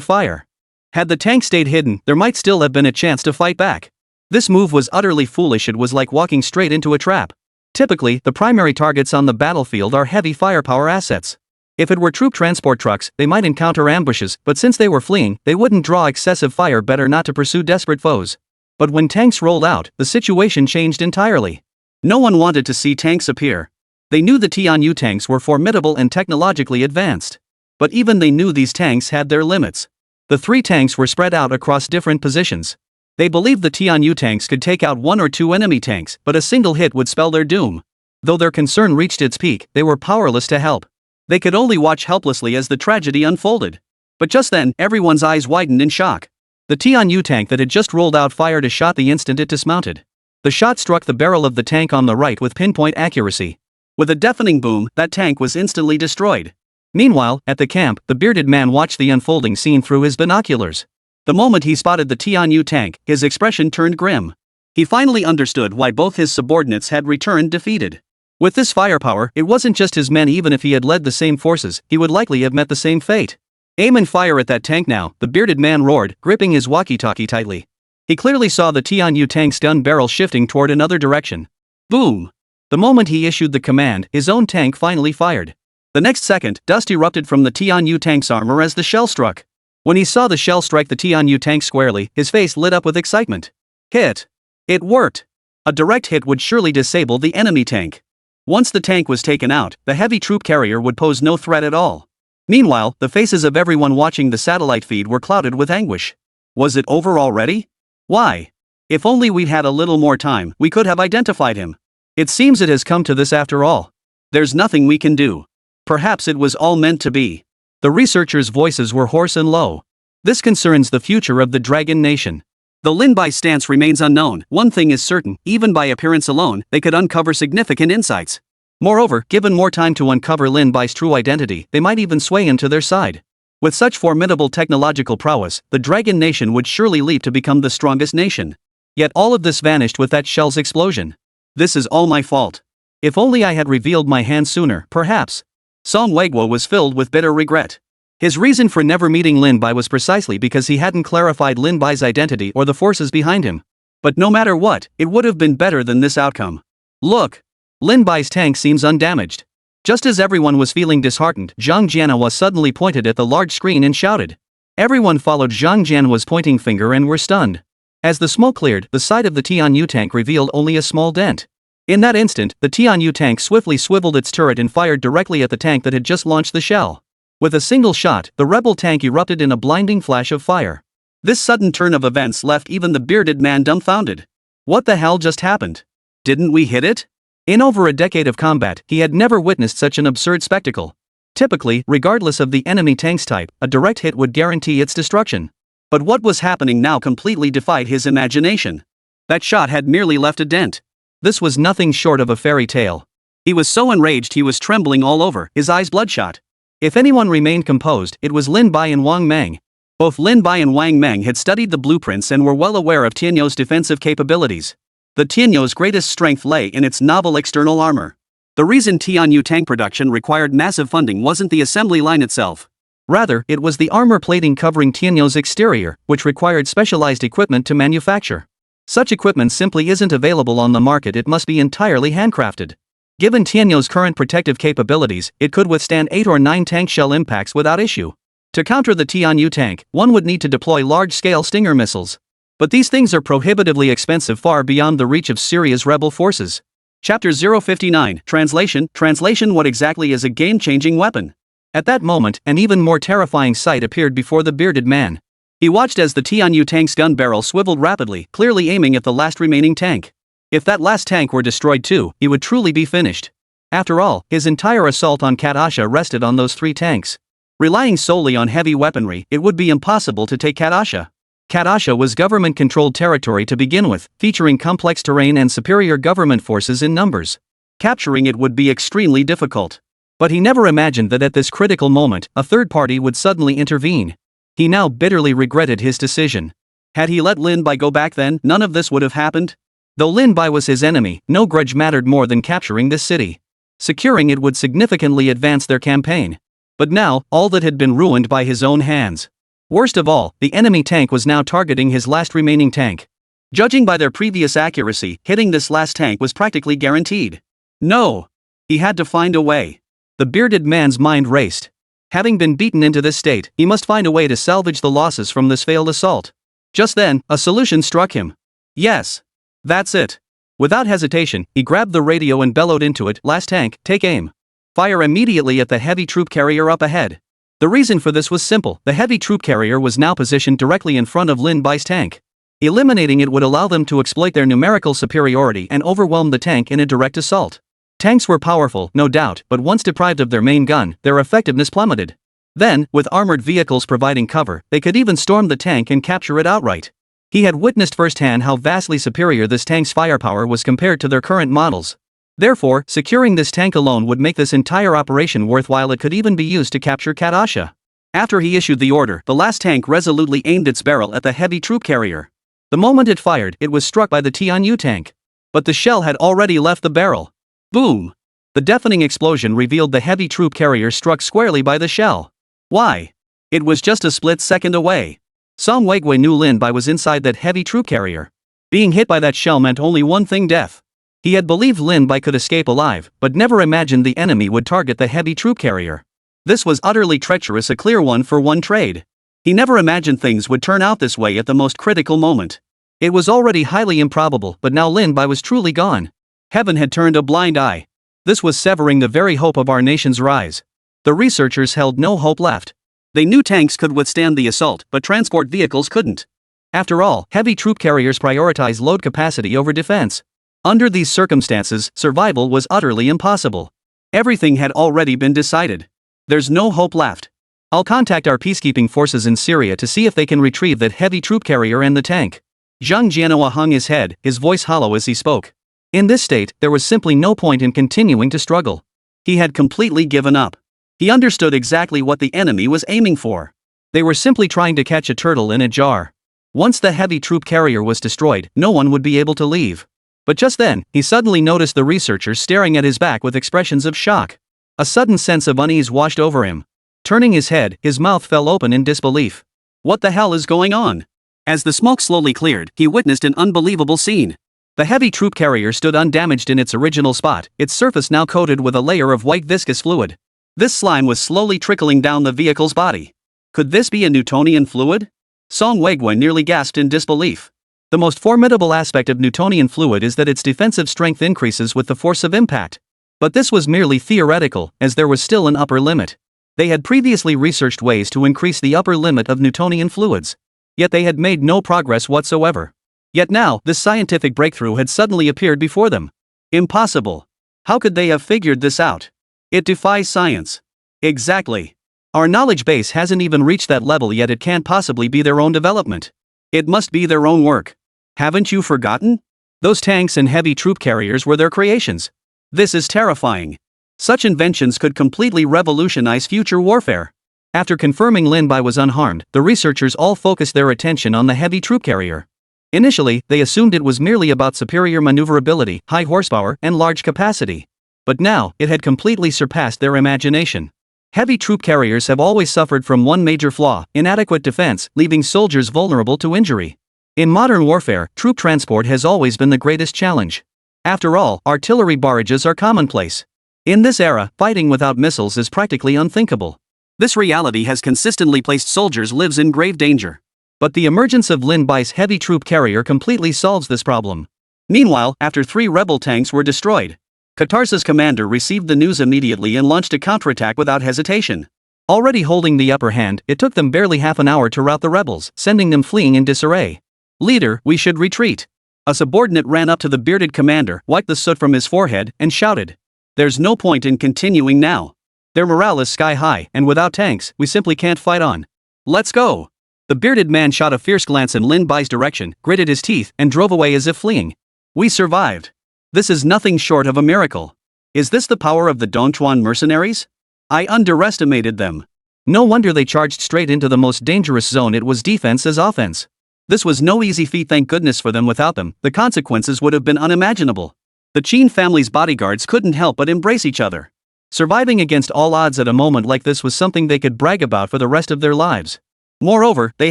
fire. Had the tank stayed hidden, there might still have been a chance to fight back. This move was utterly foolish. It was like walking straight into a trap. Typically, the primary targets on the battlefield are heavy firepower assets. If it were troop transport trucks, they might encounter ambushes, but since they were fleeing, they wouldn't draw excessive fire. Better not to pursue desperate foes. But when tanks rolled out, the situation changed entirely. No one wanted to see tanks appear. They knew the Tianyu tanks were formidable and technologically advanced. But even they knew these tanks had their limits. The 3 tanks were spread out across different positions. They believed the Tianyu tanks could take out 1 or 2 enemy tanks, but a single hit would spell their doom. Though their concern reached its peak, they were powerless to help. They could only watch helplessly as the tragedy unfolded. But just then, everyone's eyes widened in shock. The Tianyu tank that had just rolled out fired a shot the instant it dismounted. The shot struck the barrel of the tank on the right with pinpoint accuracy. With a deafening boom, that tank was instantly destroyed. Meanwhile, at the camp, the bearded man watched the unfolding scene through his binoculars. The moment he spotted the Tianyu tank, his expression turned grim. He finally understood why both his subordinates had returned defeated. With this firepower, it wasn't just his men. Even if he had led the same forces, he would likely have met the same fate. Aim and fire at that tank now, the bearded man roared, gripping his walkie-talkie tightly. He clearly saw the Tianyu tank's gun barrel shifting toward another direction. Boom! The moment he issued the command, his own tank finally fired. The next second, dust erupted from the Tianyu tank's armor as the shell struck. When he saw the shell strike the Tianyu tank squarely, his face lit up with excitement. Hit! It worked! A direct hit would surely disable the enemy tank. Once the tank was taken out, the heavy troop carrier would pose no threat at all. Meanwhile, the faces of everyone watching the satellite feed were clouded with anguish. Was it over already? Why? If only we'd had a little more time, we could have identified him. It seems it has come to this after all. There's nothing we can do. Perhaps it was all meant to be. The researchers' voices were hoarse and low. This concerns the future of the Dragon Nation. The Lin Bai stance remains unknown. One thing is certain, even by appearance alone, they could uncover significant insights. Moreover, given more time to uncover Lin Bai's true identity, they might even sway him to their side. With such formidable technological prowess, the Dragon Nation would surely leap to become the strongest nation. Yet all of this vanished with that shell's explosion. This is all my fault. If only I had revealed my hand sooner, perhaps. Song Weiguo was filled with bitter regret. His reason for never meeting Lin Bai was precisely because he hadn't clarified Lin Bai's identity or the forces behind him. But no matter what, it would have been better than this outcome. Look! Lin Bai's tank seems undamaged. Just as everyone was feeling disheartened, Zhang Jianhua suddenly pointed at the large screen and shouted. Everyone followed Zhang Jianhua's pointing finger and were stunned. As the smoke cleared, the side of the Tianyu tank revealed only a small dent. In that instant, the Tianyu tank swiftly swiveled its turret and fired directly at the tank that had just launched the shell. With a single shot, the rebel tank erupted in a blinding flash of fire. This sudden turn of events left even the bearded man dumbfounded. What the hell just happened? Didn't we hit it? In over a decade of combat, he had never witnessed such an absurd spectacle. Typically, regardless of the enemy tank's type, a direct hit would guarantee its destruction. But what was happening now completely defied his imagination. That shot had merely left a dent. This was nothing short of a fairy tale. He was so enraged he was trembling all over, his eyes bloodshot. If anyone remained composed, it was Lin Bai and Wang Meng. Both Lin Bai and Wang Meng had studied the blueprints and were well aware of Tianyu's defensive capabilities. The Tianyu's greatest strength lay in its novel external armor. The reason Tianyu tank production required massive funding wasn't the assembly line itself. Rather, it was the armor plating covering Tianyu's exterior, which required specialized equipment to manufacture. Such equipment simply isn't available on the market. It must be entirely handcrafted. Given Tianyu's current protective capabilities, it could withstand 8 or 9 tank shell impacts without issue. To counter the Tianyu tank, one would need to deploy large-scale Stinger missiles. But these things are prohibitively expensive, far beyond the reach of Syria's rebel forces. Chapter 059, Translation. What exactly is a game-changing weapon? At that moment, an even more terrifying sight appeared before the bearded man. He watched as the Tianyu tank's gun barrel swiveled rapidly, clearly aiming at the last remaining tank. If that last tank were destroyed too, he would truly be finished. After all, his entire assault on Katasha rested on those 3 tanks. Relying solely on heavy weaponry, it would be impossible to take Katasha. Katasha was government-controlled territory to begin with, featuring complex terrain and superior government forces in numbers. Capturing it would be extremely difficult. But he never imagined that at this critical moment, a third party would suddenly intervene. He now bitterly regretted his decision. Had he let Lin Bai go back then, none of this would have happened. Though Lin Bai was his enemy, no grudge mattered more than capturing this city. Securing it would significantly advance their campaign. But now, all that had been ruined by his own hands. Worst of all, the enemy tank was now targeting his last remaining tank. Judging by their previous accuracy, hitting this last tank was practically guaranteed. No! He had to find a way. The bearded man's mind raced. Having been beaten into this state, he must find a way to salvage the losses from this failed assault. Just then, a solution struck him. Yes. That's it. Without hesitation, he grabbed the radio and bellowed into it, "Last tank, take aim. Fire immediately at the heavy troop carrier up ahead." The reason for this was simple: the heavy troop carrier was now positioned directly in front of Lin Bai's tank. Eliminating it would allow them to exploit their numerical superiority and overwhelm the tank in a direct assault. Tanks were powerful, no doubt, but once deprived of their main gun, their effectiveness plummeted. Then, with armored vehicles providing cover, they could even storm the tank and capture it outright. He had witnessed firsthand how vastly superior this tank's firepower was compared to their current models. Therefore, securing this tank alone would make this entire operation worthwhile. It could even be used to capture Katasha. After he issued the order, the last tank resolutely aimed its barrel at the heavy troop carrier. The moment it fired, it was struck by the Tianyu tank. But the shell had already left the barrel. Boom! The deafening explosion revealed the heavy troop carrier struck squarely by the shell. Why? It was just a split second away. Song Weigui knew Lin Bai was inside that heavy troop carrier. Being hit by that shell meant only one thing: death. He had believed Lin Bai could escape alive, but never imagined the enemy would target the heavy troop carrier. This was utterly treacherous, a clear one-for-one trade. He never imagined things would turn out this way at the most critical moment. It was already highly improbable, but now Lin Bai was truly gone. Heaven had turned a blind eye. This was severing the very hope of our nation's rise. The researchers held no hope left. They knew tanks could withstand the assault, but transport vehicles couldn't. After all, heavy troop carriers prioritize load capacity over defense. Under these circumstances, survival was utterly impossible. Everything had already been decided. There's no hope left. I'll contact our peacekeeping forces in Syria to see if they can retrieve that heavy troop carrier and the tank. Zhang Jianhua hung his head, his voice hollow as he spoke. In this state, there was simply no point in continuing to struggle. He had completely given up. He understood exactly what the enemy was aiming for. They were simply trying to catch a turtle in a jar. Once the heavy troop carrier was destroyed, no one would be able to leave. But just then, he suddenly noticed the researchers staring at his back with expressions of shock. A sudden sense of unease washed over him. Turning his head, his mouth fell open in disbelief. What the hell is going on? As the smoke slowly cleared, he witnessed an unbelievable scene. The heavy troop carrier stood undamaged in its original spot, its surface now coated with a layer of white viscous fluid. This slime was slowly trickling down the vehicle's body. Could this be a Newtonian fluid? Song Weigui nearly gasped in disbelief. The most formidable aspect of Newtonian fluid is that its defensive strength increases with the force of impact. But this was merely theoretical, as there was still an upper limit. They had previously researched ways to increase the upper limit of Newtonian fluids. Yet they had made no progress whatsoever. Yet now, this scientific breakthrough had suddenly appeared before them. Impossible. How could they have figured this out? It defies science. Exactly. Our knowledge base hasn't even reached that level yet. It can't possibly be their own development. It must be their own work. Haven't you forgotten? Those tanks and heavy troop carriers were their creations. This is terrifying. Such inventions could completely revolutionize future warfare. After confirming Lin Bai was unharmed, the researchers all focused their attention on the heavy troop carrier. Initially, they assumed it was merely about superior maneuverability, high horsepower, and large capacity. But now, it had completely surpassed their imagination. Heavy troop carriers have always suffered from one major flaw: inadequate defense, leaving soldiers vulnerable to injury. In modern warfare, troop transport has always been the greatest challenge. After all, artillery barrages are commonplace. In this era, fighting without missiles is practically unthinkable. This reality has consistently placed soldiers' lives in grave danger. But the emergence of Lin Bai's heavy troop carrier completely solves this problem. Meanwhile, after 3 rebel tanks were destroyed, Qatar's commander received the news immediately and launched a counterattack without hesitation. Already holding the upper hand, it took them barely half an hour to rout the rebels, sending them fleeing in disarray. "Leader, we should retreat." A subordinate ran up to the bearded commander, wiped the soot from his forehead, and shouted, "There's no point in continuing now. Their morale is sky high, and without tanks, we simply can't fight on. Let's go." The bearded man shot a fierce glance in Lin Bai's direction, gritted his teeth, and drove away as if fleeing. "We survived. This is nothing short of a miracle. Is this the power of the Dongchuan mercenaries? I underestimated them." No wonder they charged straight into the most dangerous zone. It was defense as offense. This was no easy feat, thank goodness for them. Without them, the consequences would have been unimaginable. The Qin family's bodyguards couldn't help but embrace each other. Surviving against all odds at a moment like this was something they could brag about for the rest of their lives. Moreover, they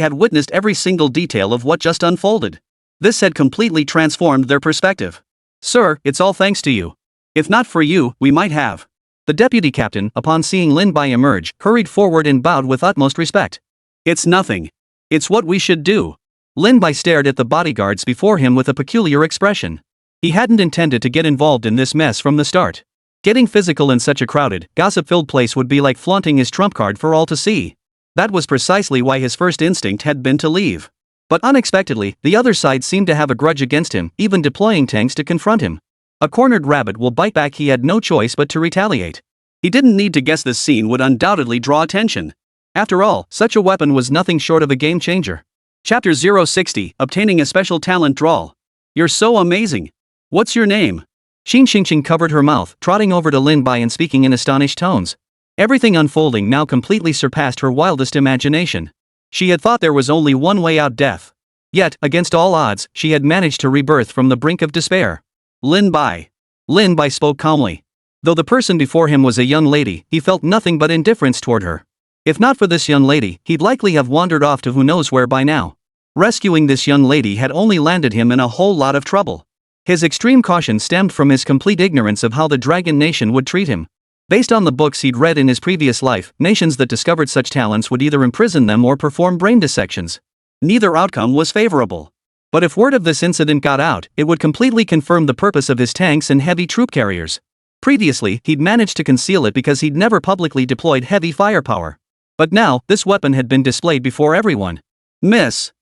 had witnessed every single detail of what just unfolded. This had completely transformed their perspective. "Sir, it's all thanks to you. If not for you, we might have." The deputy captain, upon seeing Lin Bai emerge, hurried forward and bowed with utmost respect. "It's nothing. It's what we should do." Lin Bai stared at the bodyguards before him with a peculiar expression. He hadn't intended to get involved in this mess from the start. Getting physical in such a crowded, gossip-filled place would be like flaunting his trump card for all to see. That was precisely why his first instinct had been to leave. But unexpectedly, the other side seemed to have a grudge against him, even deploying tanks to confront him. A cornered rabbit will bite back. He had no choice but to retaliate. He didn't need to guess this scene would undoubtedly draw attention. After all, such a weapon was nothing short of a game changer. Chapter 060, Obtaining a Special Talent Drawl. "You're so amazing. What's your name?" Xin Xingqing covered her mouth, trotting over to Lin Bai and speaking in astonished tones. Everything unfolding now completely surpassed her wildest imagination. She had thought there was only one way out: death. Yet, against all odds, she had managed to rebirth from the brink of despair. "Lin Bai." Lin Bai spoke calmly. Though the person before him was a young lady, he felt nothing but indifference toward her. If not for this young lady, he'd likely have wandered off to who knows where by now. Rescuing this young lady had only landed him in a whole lot of trouble. His extreme caution stemmed from his complete ignorance of how the Dragon Nation would treat him. Based on the books he'd read in his previous life, nations that discovered such talents would either imprison them or perform brain dissections. Neither outcome was favorable. But if word of this incident got out, it would completely confirm the purpose of his tanks and heavy troop carriers. Previously, he'd managed to conceal it because he'd never publicly deployed heavy firepower. But now, this weapon had been displayed before everyone. Miss!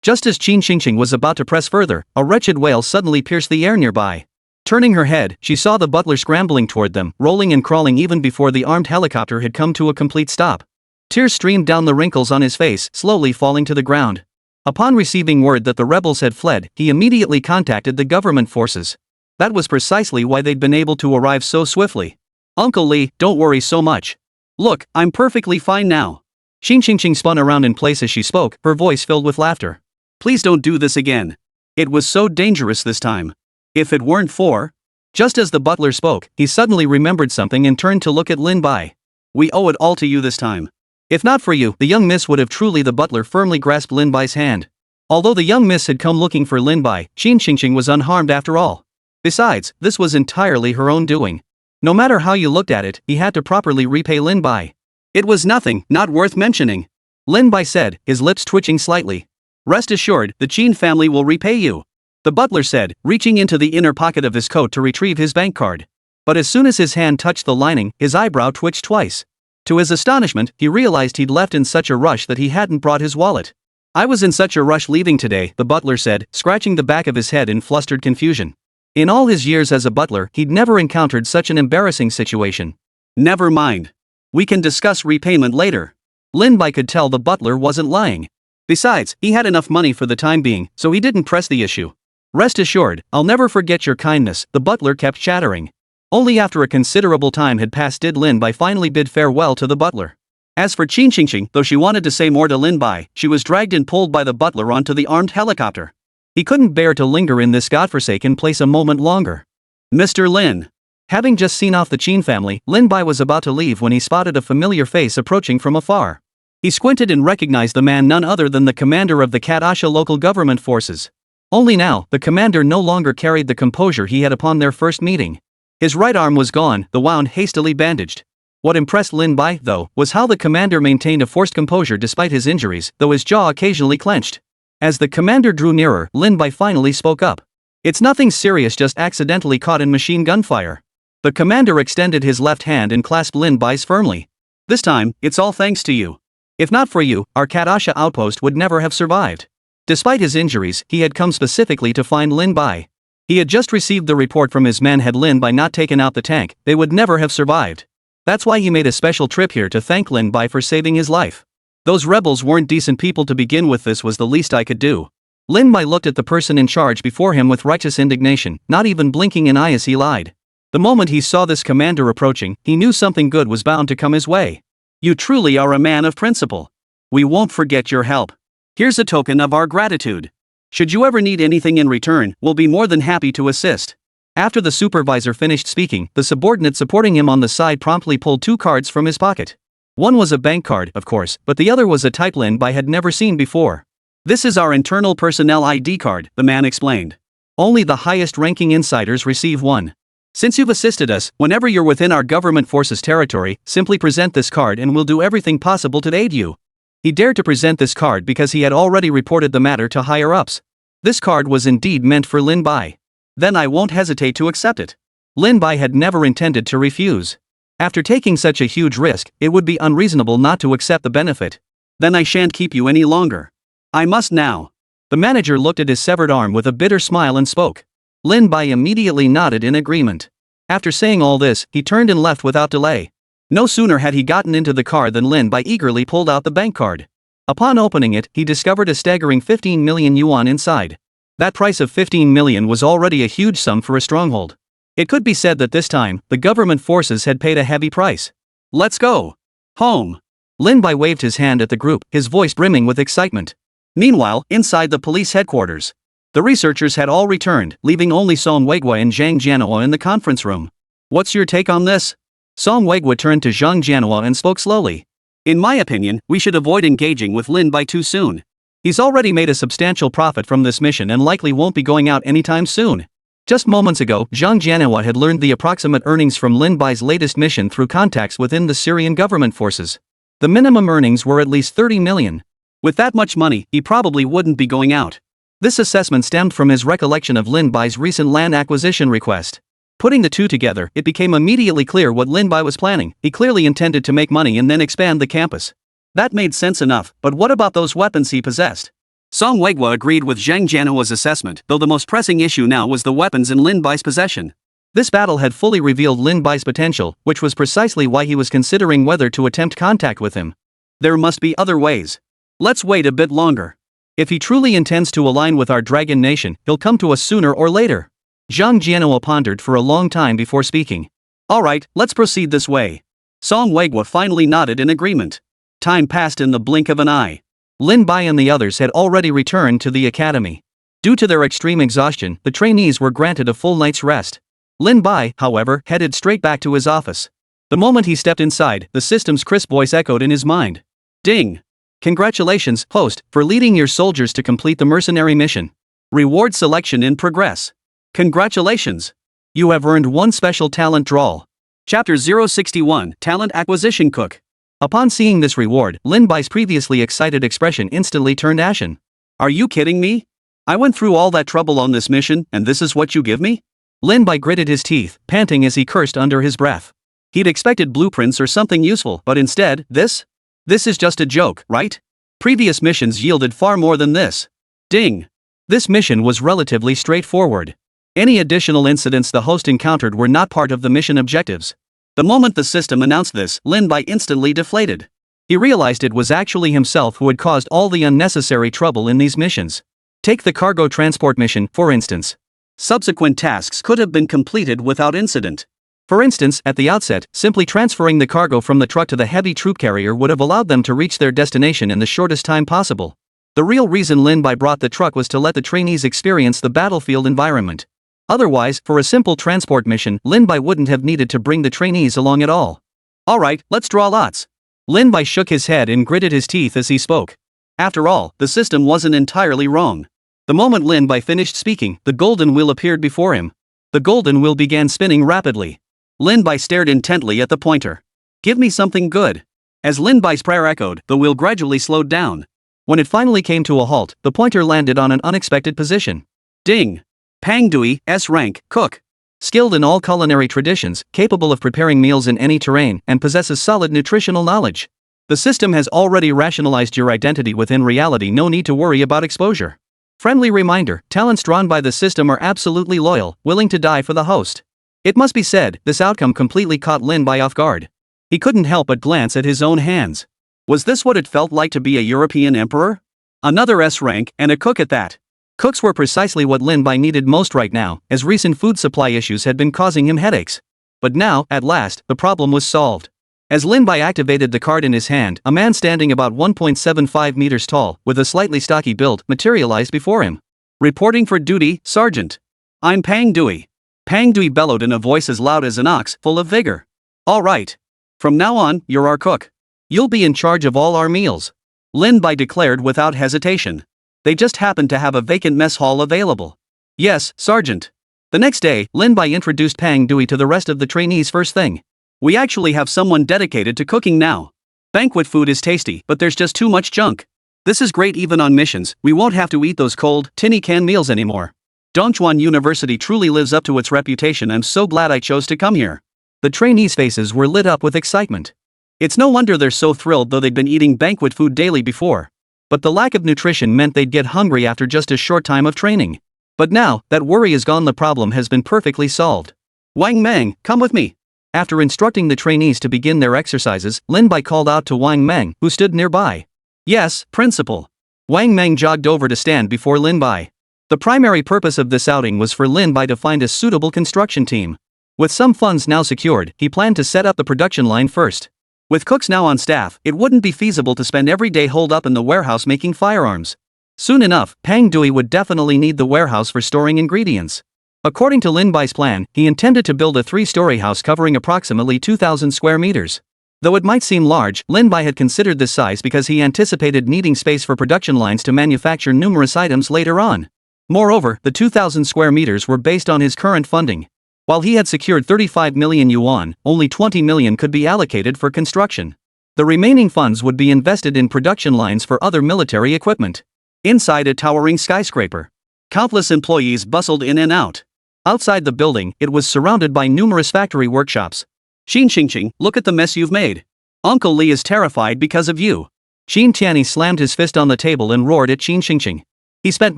Just as Qin Xingqing was about to press further, a wretched wail suddenly pierced the air nearby. Turning her head, she saw the butler scrambling toward them, rolling and crawling even before the armed helicopter had come to a complete stop. Tears streamed down the wrinkles on his face, slowly falling to the ground. Upon receiving word that the rebels had fled, he immediately contacted the government forces. That was precisely why they'd been able to arrive so swiftly. "Uncle Li, don't worry so much. Look, I'm perfectly fine now." Xin Xingqing spun around in place as she spoke, her voice filled with laughter. "Please don't do this again. It was so dangerous this time. If it weren't for..." Just as the butler spoke, he suddenly remembered something and turned to look at Lin Bai. "We owe it all to you this time. If not for you, the young miss would have truly..." The butler firmly grasped Lin Bai's hand. Although the young miss had come looking for Lin Bai, Xin Xingqing was unharmed after all. Besides, this was entirely her own doing. No matter how you looked at it, he had to properly repay Lin Bai. "It was nothing, not worth mentioning," Lin Bai said, his lips twitching slightly. "Rest assured, the Qin family will repay you," the butler said, reaching into the inner pocket of his coat to retrieve his bank card. But as soon as his hand touched the lining, his eyebrow twitched twice. To his astonishment, he realized he'd left in such a rush that he hadn't brought his wallet. "I was in such a rush leaving today," the butler said, scratching the back of his head in flustered confusion. In all his years as a butler, he'd never encountered such an embarrassing situation. "Never mind. We can discuss repayment later." Lin Bai could tell the butler wasn't lying. Besides, he had enough money for the time being, so he didn't press the issue. "Rest assured, I'll never forget your kindness," the butler kept chattering. Only after a considerable time had passed did Lin Bai finally bid farewell to the butler. As for Qin Xingqing, though she wanted to say more to Lin Bai, she was dragged and pulled by the butler onto the armed helicopter. He couldn't bear to linger in this godforsaken place a moment longer. "Mr. Lin." Having just seen off the Qin family, Lin Bai was about to leave when he spotted a familiar face approaching from afar. He squinted and recognized the man, none other than the commander of the Katasha local government forces. Only now, the commander no longer carried the composure he had upon their first meeting. His right arm was gone, the wound hastily bandaged. What impressed Lin Bai, though, was how the commander maintained a forced composure despite his injuries, though his jaw occasionally clenched. As the commander drew nearer, Lin Bai finally spoke up. It's nothing serious, just accidentally caught in machine gun fire. The commander extended his left hand and clasped Lin Bai's firmly. This time, it's all thanks to you. If not for you, our Kadasha outpost would never have survived. Despite his injuries, he had come specifically to find Lin Bai. He had just received the report from his men, had Lin Bai not taken out the tank, they would never have survived. That's why he made a special trip here to thank Lin Bai for saving his life. Those rebels weren't decent people to begin with, this was the least I could do. Lin Bai looked at the person in charge before him with righteous indignation, not even blinking an eye as he lied. The moment he saw this commander approaching, he knew something good was bound to come his way. You truly are a man of principle. We won't forget your help. Here's a token of our gratitude. Should you ever need anything in return, we'll be more than happy to assist. After the supervisor finished speaking, the subordinate supporting him on the side promptly pulled 2 cards from his pocket. One was a bank card, of course, but the other was a type Lin Bai had never seen before. This is our internal personnel ID card, the man explained. Only the highest-ranking insiders receive one. Since you've assisted us, whenever you're within our government forces territory, simply present this card and we'll do everything possible to aid you. He dared to present this card because he had already reported the matter to higher-ups. This card was indeed meant for Lin Bai. Then I won't hesitate to accept it. Lin Bai had never intended to refuse. After taking such a huge risk, it would be unreasonable not to accept the benefit. Then I shan't keep you any longer. I must now. The manager looked at his severed arm with a bitter smile and spoke. Lin Bai immediately nodded in agreement. After saying all this, he turned and left without delay. No sooner had he gotten into the car than Lin Bai eagerly pulled out the bank card. Upon opening it, he discovered a staggering 15 million yuan inside. That price of 15 million was already a huge sum for a stronghold. It could be said that this time, the government forces had paid a heavy price. Let's go home. Lin Bai waved his hand at the group, his voice brimming with excitement. Meanwhile, inside the police headquarters, the researchers had all returned, leaving only Song Weigua and Zhang Jianhua in the conference room. What's your take on this? Song Weigua turned to Zhang Jianhua and spoke slowly. In my opinion, we should avoid engaging with Lin Bai too soon. He's already made a substantial profit from this mission and likely won't be going out anytime soon. Just moments ago, Zhang Jianhua had learned the approximate earnings from Lin Bai's latest mission through contacts within the Syrian government forces. The minimum earnings were at least 30 million. With that much money, he probably wouldn't be going out. This assessment stemmed from his recollection of Lin Bai's recent land acquisition request. Putting the two together, it became immediately clear what Lin Bai was planning. He clearly intended to make money and then expand the campus. That made sense enough, but what about those weapons he possessed? Song Weigua agreed with Zhang Jianhua's assessment, though the most pressing issue now was the weapons in Lin Bai's possession. This battle had fully revealed Lin Bai's potential, which was precisely why he was considering whether to attempt contact with him. There must be other ways. Let's wait a bit longer. If he truly intends to align with our dragon nation, he'll come to us sooner or later. Zhang Jianhua pondered for a long time before speaking. Alright, let's proceed this way. Song Weigua finally nodded in agreement. Time passed in the blink of an eye. Lin Bai and the others had already returned to the academy. Due to their extreme exhaustion, the trainees were granted a full night's rest. Lin Bai, however, headed straight back to his office. The moment he stepped inside, the system's crisp voice echoed in his mind. Ding! Congratulations, host, for leading your soldiers to complete the mercenary mission. Reward selection in progress. Congratulations! You have earned one special talent draw. Chapter 061, Talent Acquisition Cook. Upon seeing this reward, Lin Bai's previously excited expression instantly turned ashen. Are you kidding me? I went through all that trouble on this mission, and this is what you give me? Lin Bai gritted his teeth, panting as he cursed under his breath. He'd expected blueprints or something useful, but instead, this? This is just a joke, right? Previous missions yielded far more than this. Ding! This mission was relatively straightforward. Any additional incidents the host encountered were not part of the mission objectives. The moment the system announced this, Lin Bai instantly deflated. He realized it was actually himself who had caused all the unnecessary trouble in these missions. Take the cargo transport mission, for instance. Subsequent tasks could have been completed without incident. For instance, at the outset, simply transferring the cargo from the truck to the heavy troop carrier would have allowed them to reach their destination in the shortest time possible. The real reason Lin Bai brought the truck was to let the trainees experience the battlefield environment. Otherwise, for a simple transport mission, Lin Bai wouldn't have needed to bring the trainees along at all. Alright, let's draw lots. Lin Bai shook his head and gritted his teeth as he spoke. After all, the system wasn't entirely wrong. The moment Lin Bai finished speaking, the golden wheel appeared before him. The golden wheel began spinning rapidly. Lin Bai stared intently at the pointer. Give me something good. As Lin Bai's prayer echoed, the wheel gradually slowed down. When it finally came to a halt, the pointer landed on an unexpected position. Ding! Pang Dui, S rank, cook. Skilled in all culinary traditions, capable of preparing meals in any terrain, and possesses solid nutritional knowledge. The system has already rationalized your identity within reality, no need to worry about exposure. Friendly reminder, talents drawn by the system are absolutely loyal, willing to die for the host. It must be said, this outcome completely caught Lin Bai off guard. He couldn't help but glance at his own hands. Was this what it felt like to be a European emperor? Another S rank, and a cook at that. Cooks were precisely what Lin Bai needed most right now, as recent food supply issues had been causing him headaches. But now, at last, the problem was solved. As Lin Bai activated the card in his hand, a man standing about 1.75 meters tall, with a slightly stocky build, materialized before him. Reporting for duty, Sergeant. I'm Pang Dui. Pang Dui bellowed in a voice as loud as an ox, full of vigor. All right. From now on, you're our cook. You'll be in charge of all our meals. Lin Bai declared without hesitation. They just happened to have a vacant mess hall available. Yes, Sergeant. The next day, Lin Bai introduced Pang Dui to the rest of the trainees first thing. We actually have someone dedicated to cooking now. Banquet food is tasty, but there's just too much junk. This is great even on missions, we won't have to eat those cold, tinny can meals anymore. Dongchuan University truly lives up to its reputation. I'm so glad I chose to come here. The trainees' faces were lit up with excitement. It's no wonder they're so thrilled, though they'd been eating banquet food daily before. But the lack of nutrition meant they'd get hungry after just a short time of training. But now, that worry is gone, the problem has been perfectly solved. Wang Meng, come with me. After instructing the trainees to begin their exercises, Lin Bai called out to Wang Meng, who stood nearby. Yes, Principal. Wang Meng jogged over to stand before Lin Bai. The primary purpose of this outing was for Lin Bai to find a suitable construction team. With some funds now secured, he planned to set up the production line first. With cooks now on staff, it wouldn't be feasible to spend every day holed up in the warehouse making firearms. Soon enough, Pang Dui would definitely need the warehouse for storing ingredients. According to Lin Bai's plan, he intended to build a 3-story house covering approximately 2,000 square meters. Though it might seem large, Lin Bai had considered this size because he anticipated needing space for production lines to manufacture numerous items later on. Moreover, the 2,000 square meters were based on his current funding. While he had secured 35 million yuan, only 20 million could be allocated for construction. The remaining funds would be invested in production lines for other military equipment. Inside a towering skyscraper, countless employees bustled in and out. Outside the building, it was surrounded by numerous factory workshops. Xin Xingqing, look at the mess you've made. Uncle Li is terrified because of you. Xin Tianyi slammed his fist on the table and roared at Xin Xingqing. He spent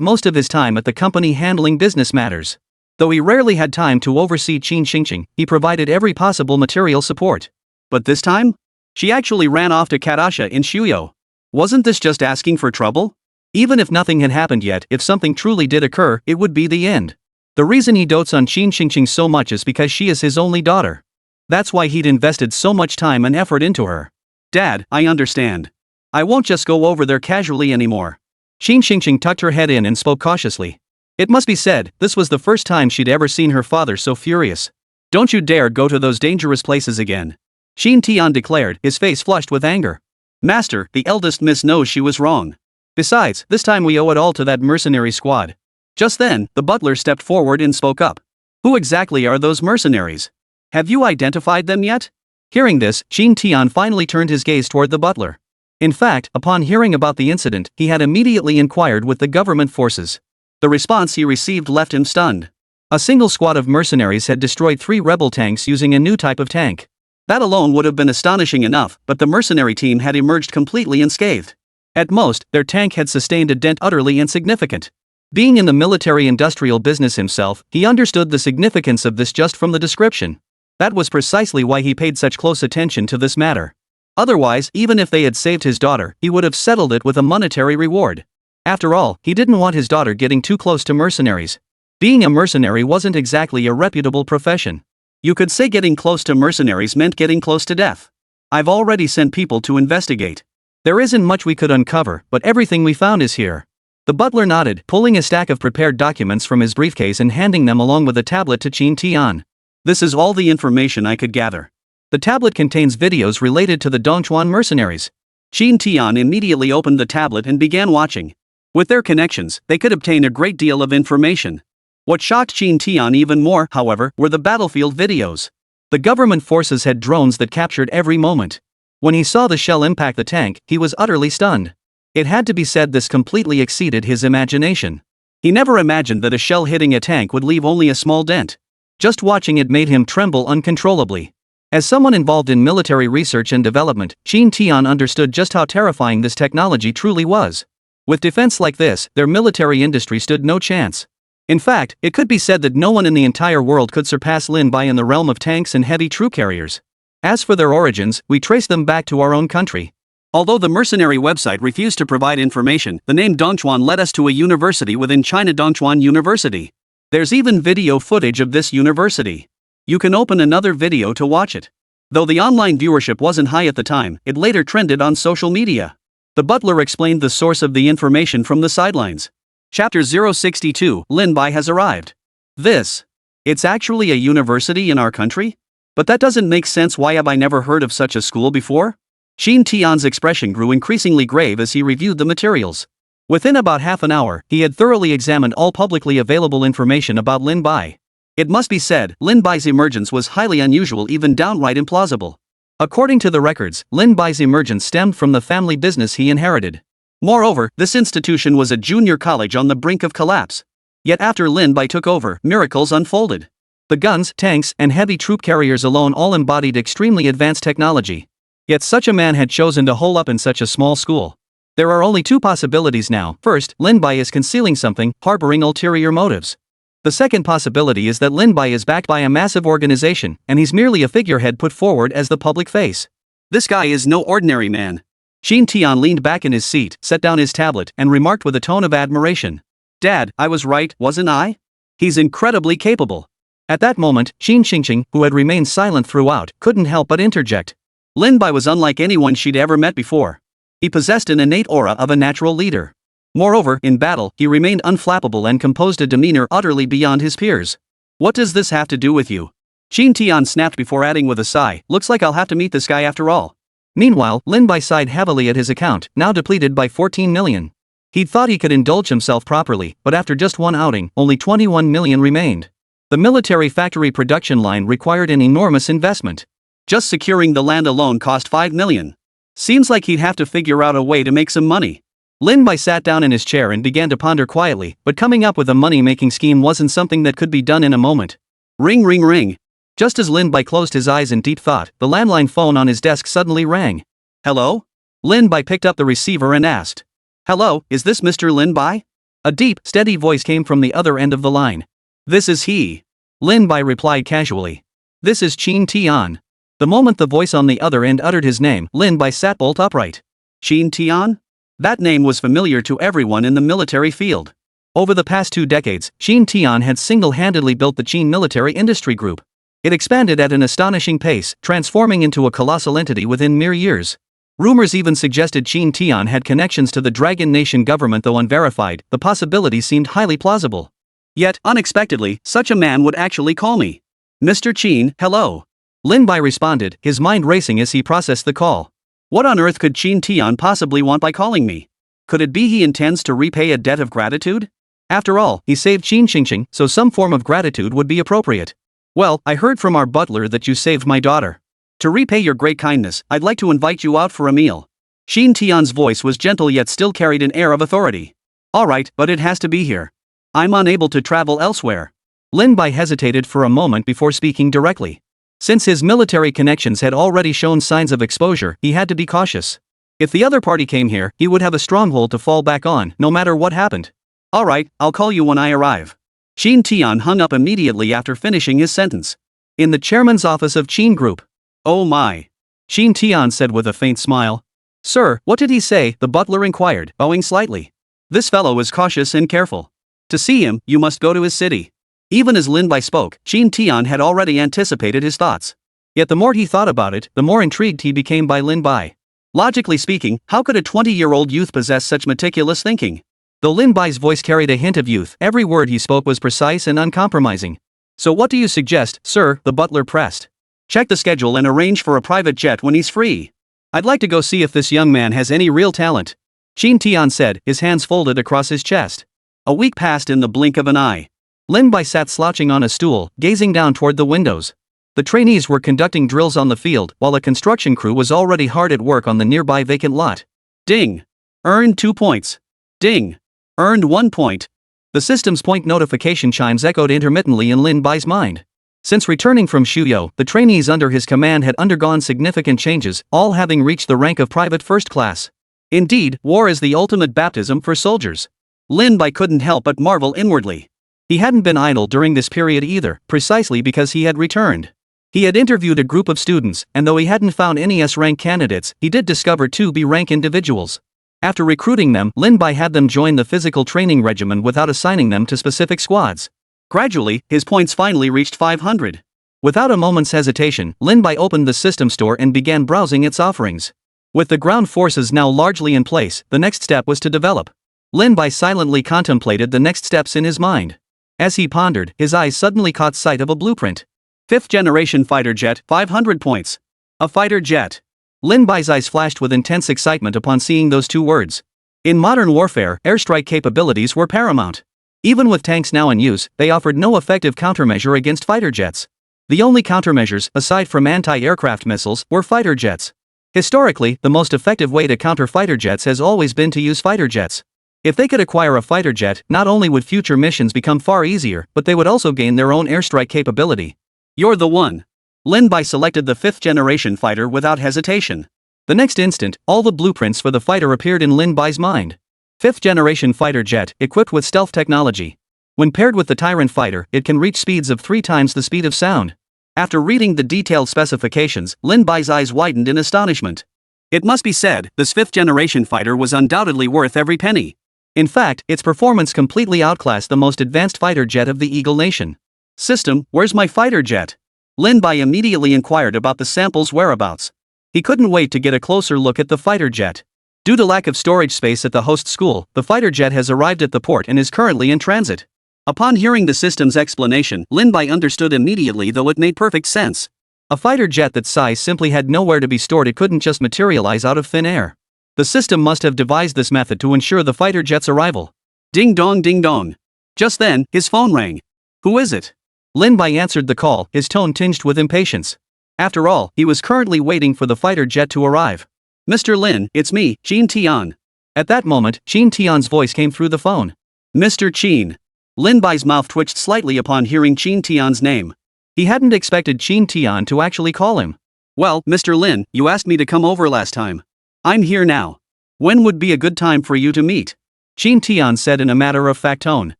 most of his time at the company handling business matters. Though he rarely had time to oversee Qin Xingqing, he provided every possible material support. But this time? She actually ran off to Katasha in Shuyo. Wasn't this just asking for trouble? Even if nothing had happened yet, if something truly did occur, it would be the end. The reason he dotes on Qin Xingqing so much is because she is his only daughter. That's why he'd invested so much time and effort into her. Dad, I understand. I won't just go over there casually anymore. Qin Xingqing tucked her head in and spoke cautiously. It must be said, this was the first time she'd ever seen her father so furious. Don't you dare go to those dangerous places again. Xin Tian declared, his face flushed with anger. Master, the eldest miss knows she was wrong. Besides, this time we owe it all to that mercenary squad. Just then, the butler stepped forward and spoke up. Who exactly are those mercenaries? Have you identified them yet? Hearing this, Xin Tian finally turned his gaze toward the butler. In fact, upon hearing about the incident, he had immediately inquired with the government forces. The response he received left him stunned. A single squad of mercenaries had destroyed 3 rebel tanks using a new type of tank. That alone would have been astonishing enough, but the mercenary team had emerged completely unscathed. At most, their tank had sustained a dent utterly insignificant. Being in the military-industrial business himself, he understood the significance of this just from the description. That was precisely why he paid such close attention to this matter. Otherwise, even if they had saved his daughter, he would have settled it with a monetary reward. After all, he didn't want his daughter getting too close to mercenaries. Being a mercenary wasn't exactly a reputable profession. You could say getting close to mercenaries meant getting close to death. I've already sent people to investigate. There isn't much we could uncover, but everything we found is here. The butler nodded, pulling a stack of prepared documents from his briefcase and handing them along with a tablet to Qin Tian. This is all the information I could gather. The tablet contains videos related to the Dongchuan mercenaries. Qin Tian immediately opened the tablet and began watching. With their connections, they could obtain a great deal of information. What shocked Qin Tian even more, however, were the battlefield videos. The government forces had drones that captured every moment. When he saw the shell impact the tank, he was utterly stunned. It had to be said this completely exceeded his imagination. He never imagined that a shell hitting a tank would leave only a small dent. Just watching it made him tremble uncontrollably. As someone involved in military research and development, Shin Tian understood just how terrifying this technology truly was. With defense like this, their military industry stood no chance. In fact, it could be said that no one in the entire world could surpass Lin Bai in the realm of tanks and heavy troop carriers. As for their origins, we trace them back to our own country. Although the mercenary website refused to provide information, the name Dongchuan led us to a university within China, Dongchuan University. There's even video footage of this university. You can open another video to watch it. Though the online viewership wasn't high at the time, it later trended on social media. The butler explained the source of the information from the sidelines. Chapter 062, Lin Bai has arrived. It's actually a university in our country? But that doesn't make sense. Why have I never heard of such a school before? Shin Tian's expression grew increasingly grave as he reviewed the materials. Within about half an hour, he had thoroughly examined all publicly available information about Lin Bai. It must be said, Lin Bai's emergence was highly unusual, even downright implausible. According to the records, Lin Bai's emergence stemmed from the family business he inherited. Moreover, this institution was a junior college on the brink of collapse. Yet after Lin Bai took over, miracles unfolded. The guns, tanks, and heavy troop carriers alone all embodied extremely advanced technology. Yet such a man had chosen to hole up in such a small school. There are only two possibilities now. First, Lin Bai is concealing something, harboring ulterior motives. The second possibility is that Lin Bai is backed by a massive organization, and he's merely a figurehead put forward as the public face. This guy is no ordinary man. Shin Tian leaned back in his seat, set down his tablet, and remarked with a tone of admiration. Dad, I was right, wasn't I? He's incredibly capable. At that moment, Shin Xingqing, who had remained silent throughout, couldn't help but interject. Lin Bai was unlike anyone she'd ever met before. He possessed an innate aura of a natural leader. Moreover, in battle, he remained unflappable and composed a demeanor utterly beyond his peers. What does this have to do with you? Shin Tian snapped before adding with a sigh, looks like I'll have to meet this guy after all. Meanwhile, Lin Bai sighed heavily at his account, now depleted by 14 million. He'd thought he could indulge himself properly, but after just one outing, only 21 million remained. The military factory production line required an enormous investment. Just securing the land alone cost 5 million. Seems like he'd have to figure out a way to make some money. Lin Bai sat down in his chair and began to ponder quietly, but coming up with a money-making scheme wasn't something that could be done in a moment. Ring ring ring. Just as Lin Bai closed his eyes in deep thought, the landline phone on his desk suddenly rang. Hello? Lin Bai picked up the receiver and asked. Hello, is this Mr. Lin Bai? A deep, steady voice came from the other end of the line. This is he. Lin Bai replied casually. This is Shin Tian. The moment the voice on the other end uttered his name, Lin Bai sat bolt upright. Shin Tian? That name was familiar to everyone in the military field. Over the past 2 decades, Shin Tian had single-handedly built the Qin military industry group. It expanded at an astonishing pace, transforming into a colossal entity within mere years. Rumors even suggested Shin Tian had connections to the Dragon Nation government. Though unverified, the possibility seemed highly plausible. Yet, unexpectedly, such a man would actually call me. Mr. Qin, hello. Lin Bai responded, his mind racing as he processed the call. What on earth could Shin Tian possibly want by calling me? Could it be he intends to repay a debt of gratitude? After all, he saved Shin Xingqing, so some form of gratitude would be appropriate. Well, I heard from our butler that you saved my daughter. To repay your great kindness, I'd like to invite you out for a meal. Shin Tian's voice was gentle yet still carried an air of authority. All right, but it has to be here. I'm unable to travel elsewhere. Lin Bai hesitated for a moment before speaking directly. Since his military connections had already shown signs of exposure, he had to be cautious. If the other party came here, he would have a stronghold to fall back on, no matter what happened. All right, I'll call you when I arrive. Shin Tian hung up immediately after finishing his sentence. In the chairman's office of Qin Group. Oh my. Shin Tian said with a faint smile. Sir, what did he say? The butler inquired, bowing slightly. This fellow is cautious and careful. To see him, you must go to his city. Even as Lin Bai spoke, Shin Tian had already anticipated his thoughts. Yet the more he thought about it, the more intrigued he became by Lin Bai. Logically speaking, how could a 20-year-old youth possess such meticulous thinking? Though Lin Bai's voice carried a hint of youth, every word he spoke was precise and uncompromising. So what do you suggest, sir? The butler pressed. Check the schedule and arrange for a private jet when he's free. I'd like to go see if this young man has any real talent. Shin Tian said, his hands folded across his chest. A week passed in the blink of an eye. Lin Bai sat slouching on a stool, gazing down toward the windows. The trainees were conducting drills on the field, while a construction crew was already hard at work on the nearby vacant lot. Ding! Earned 2 points. Ding! Earned 1 point. The system's point notification chimes echoed intermittently in Lin Bai's mind. Since returning from Shuyo, the trainees under his command had undergone significant changes, all having reached the rank of private first class. Indeed, war is the ultimate baptism for soldiers. Lin Bai couldn't help but marvel inwardly. He hadn't been idle during this period either, precisely because he had returned. He had interviewed a group of students, and though he hadn't found any S-rank candidates, he did discover 2 B-rank individuals. After recruiting them, Lin Bai had them join the physical training regimen without assigning them to specific squads. Gradually, his points finally reached 500. Without a moment's hesitation, Lin Bai opened the system store and began browsing its offerings. With the ground forces now largely in place, the next step was to develop. Lin Bai silently contemplated the next steps in his mind. As he pondered, his eyes suddenly caught sight of a blueprint. 5th generation fighter jet, 500 points. A fighter jet. Lin Bai's eyes flashed with intense excitement upon seeing those 2 words. In modern warfare, airstrike capabilities were paramount. Even with tanks now in use, they offered no effective countermeasure against fighter jets. The only countermeasures, aside from anti-aircraft missiles, were fighter jets. Historically, the most effective way to counter fighter jets has always been to use fighter jets. If they could acquire a fighter jet, not only would future missions become far easier, but they would also gain their own airstrike capability. You're the one. Lin Bai selected the 5th generation fighter without hesitation. The next instant, all the blueprints for the fighter appeared in Lin Bai's mind. 5th generation fighter jet, equipped with stealth technology. When paired with the Tyrant fighter, it can reach speeds of 3 times the speed of sound. After reading the detailed specifications, Lin Bai's eyes widened in astonishment. It must be said, this 5th generation fighter was undoubtedly worth every penny. In fact, its performance completely outclassed the most advanced fighter jet of the Eagle Nation. System, where's my fighter jet? Lin Bai immediately inquired about the sample's whereabouts. He couldn't wait to get a closer look at the fighter jet. Due to lack of storage space at the host school, the fighter jet has arrived at the port and is currently in transit. Upon hearing the system's explanation, Lin Bai understood immediately, though it made perfect sense. A fighter jet that size simply had nowhere to be stored. It couldn't just materialize out of thin air. The system must have devised this method to ensure the fighter jet's arrival. Ding dong ding dong. Just then, his phone rang. Who is it? Lin Bai answered the call, his tone tinged with impatience. After all, he was currently waiting for the fighter jet to arrive. Mr. Lin, it's me, Qin Tian. At that moment, Qin Tian's voice came through the phone. Mr. Qin. Lin Bai's mouth twitched slightly upon hearing Qin Tian's name. He hadn't expected Qin Tian to actually call him. Well, Mr. Lin, you asked me to come over last time. I'm here now. When would be a good time for you to meet? Qin Tian said in a matter-of-fact tone.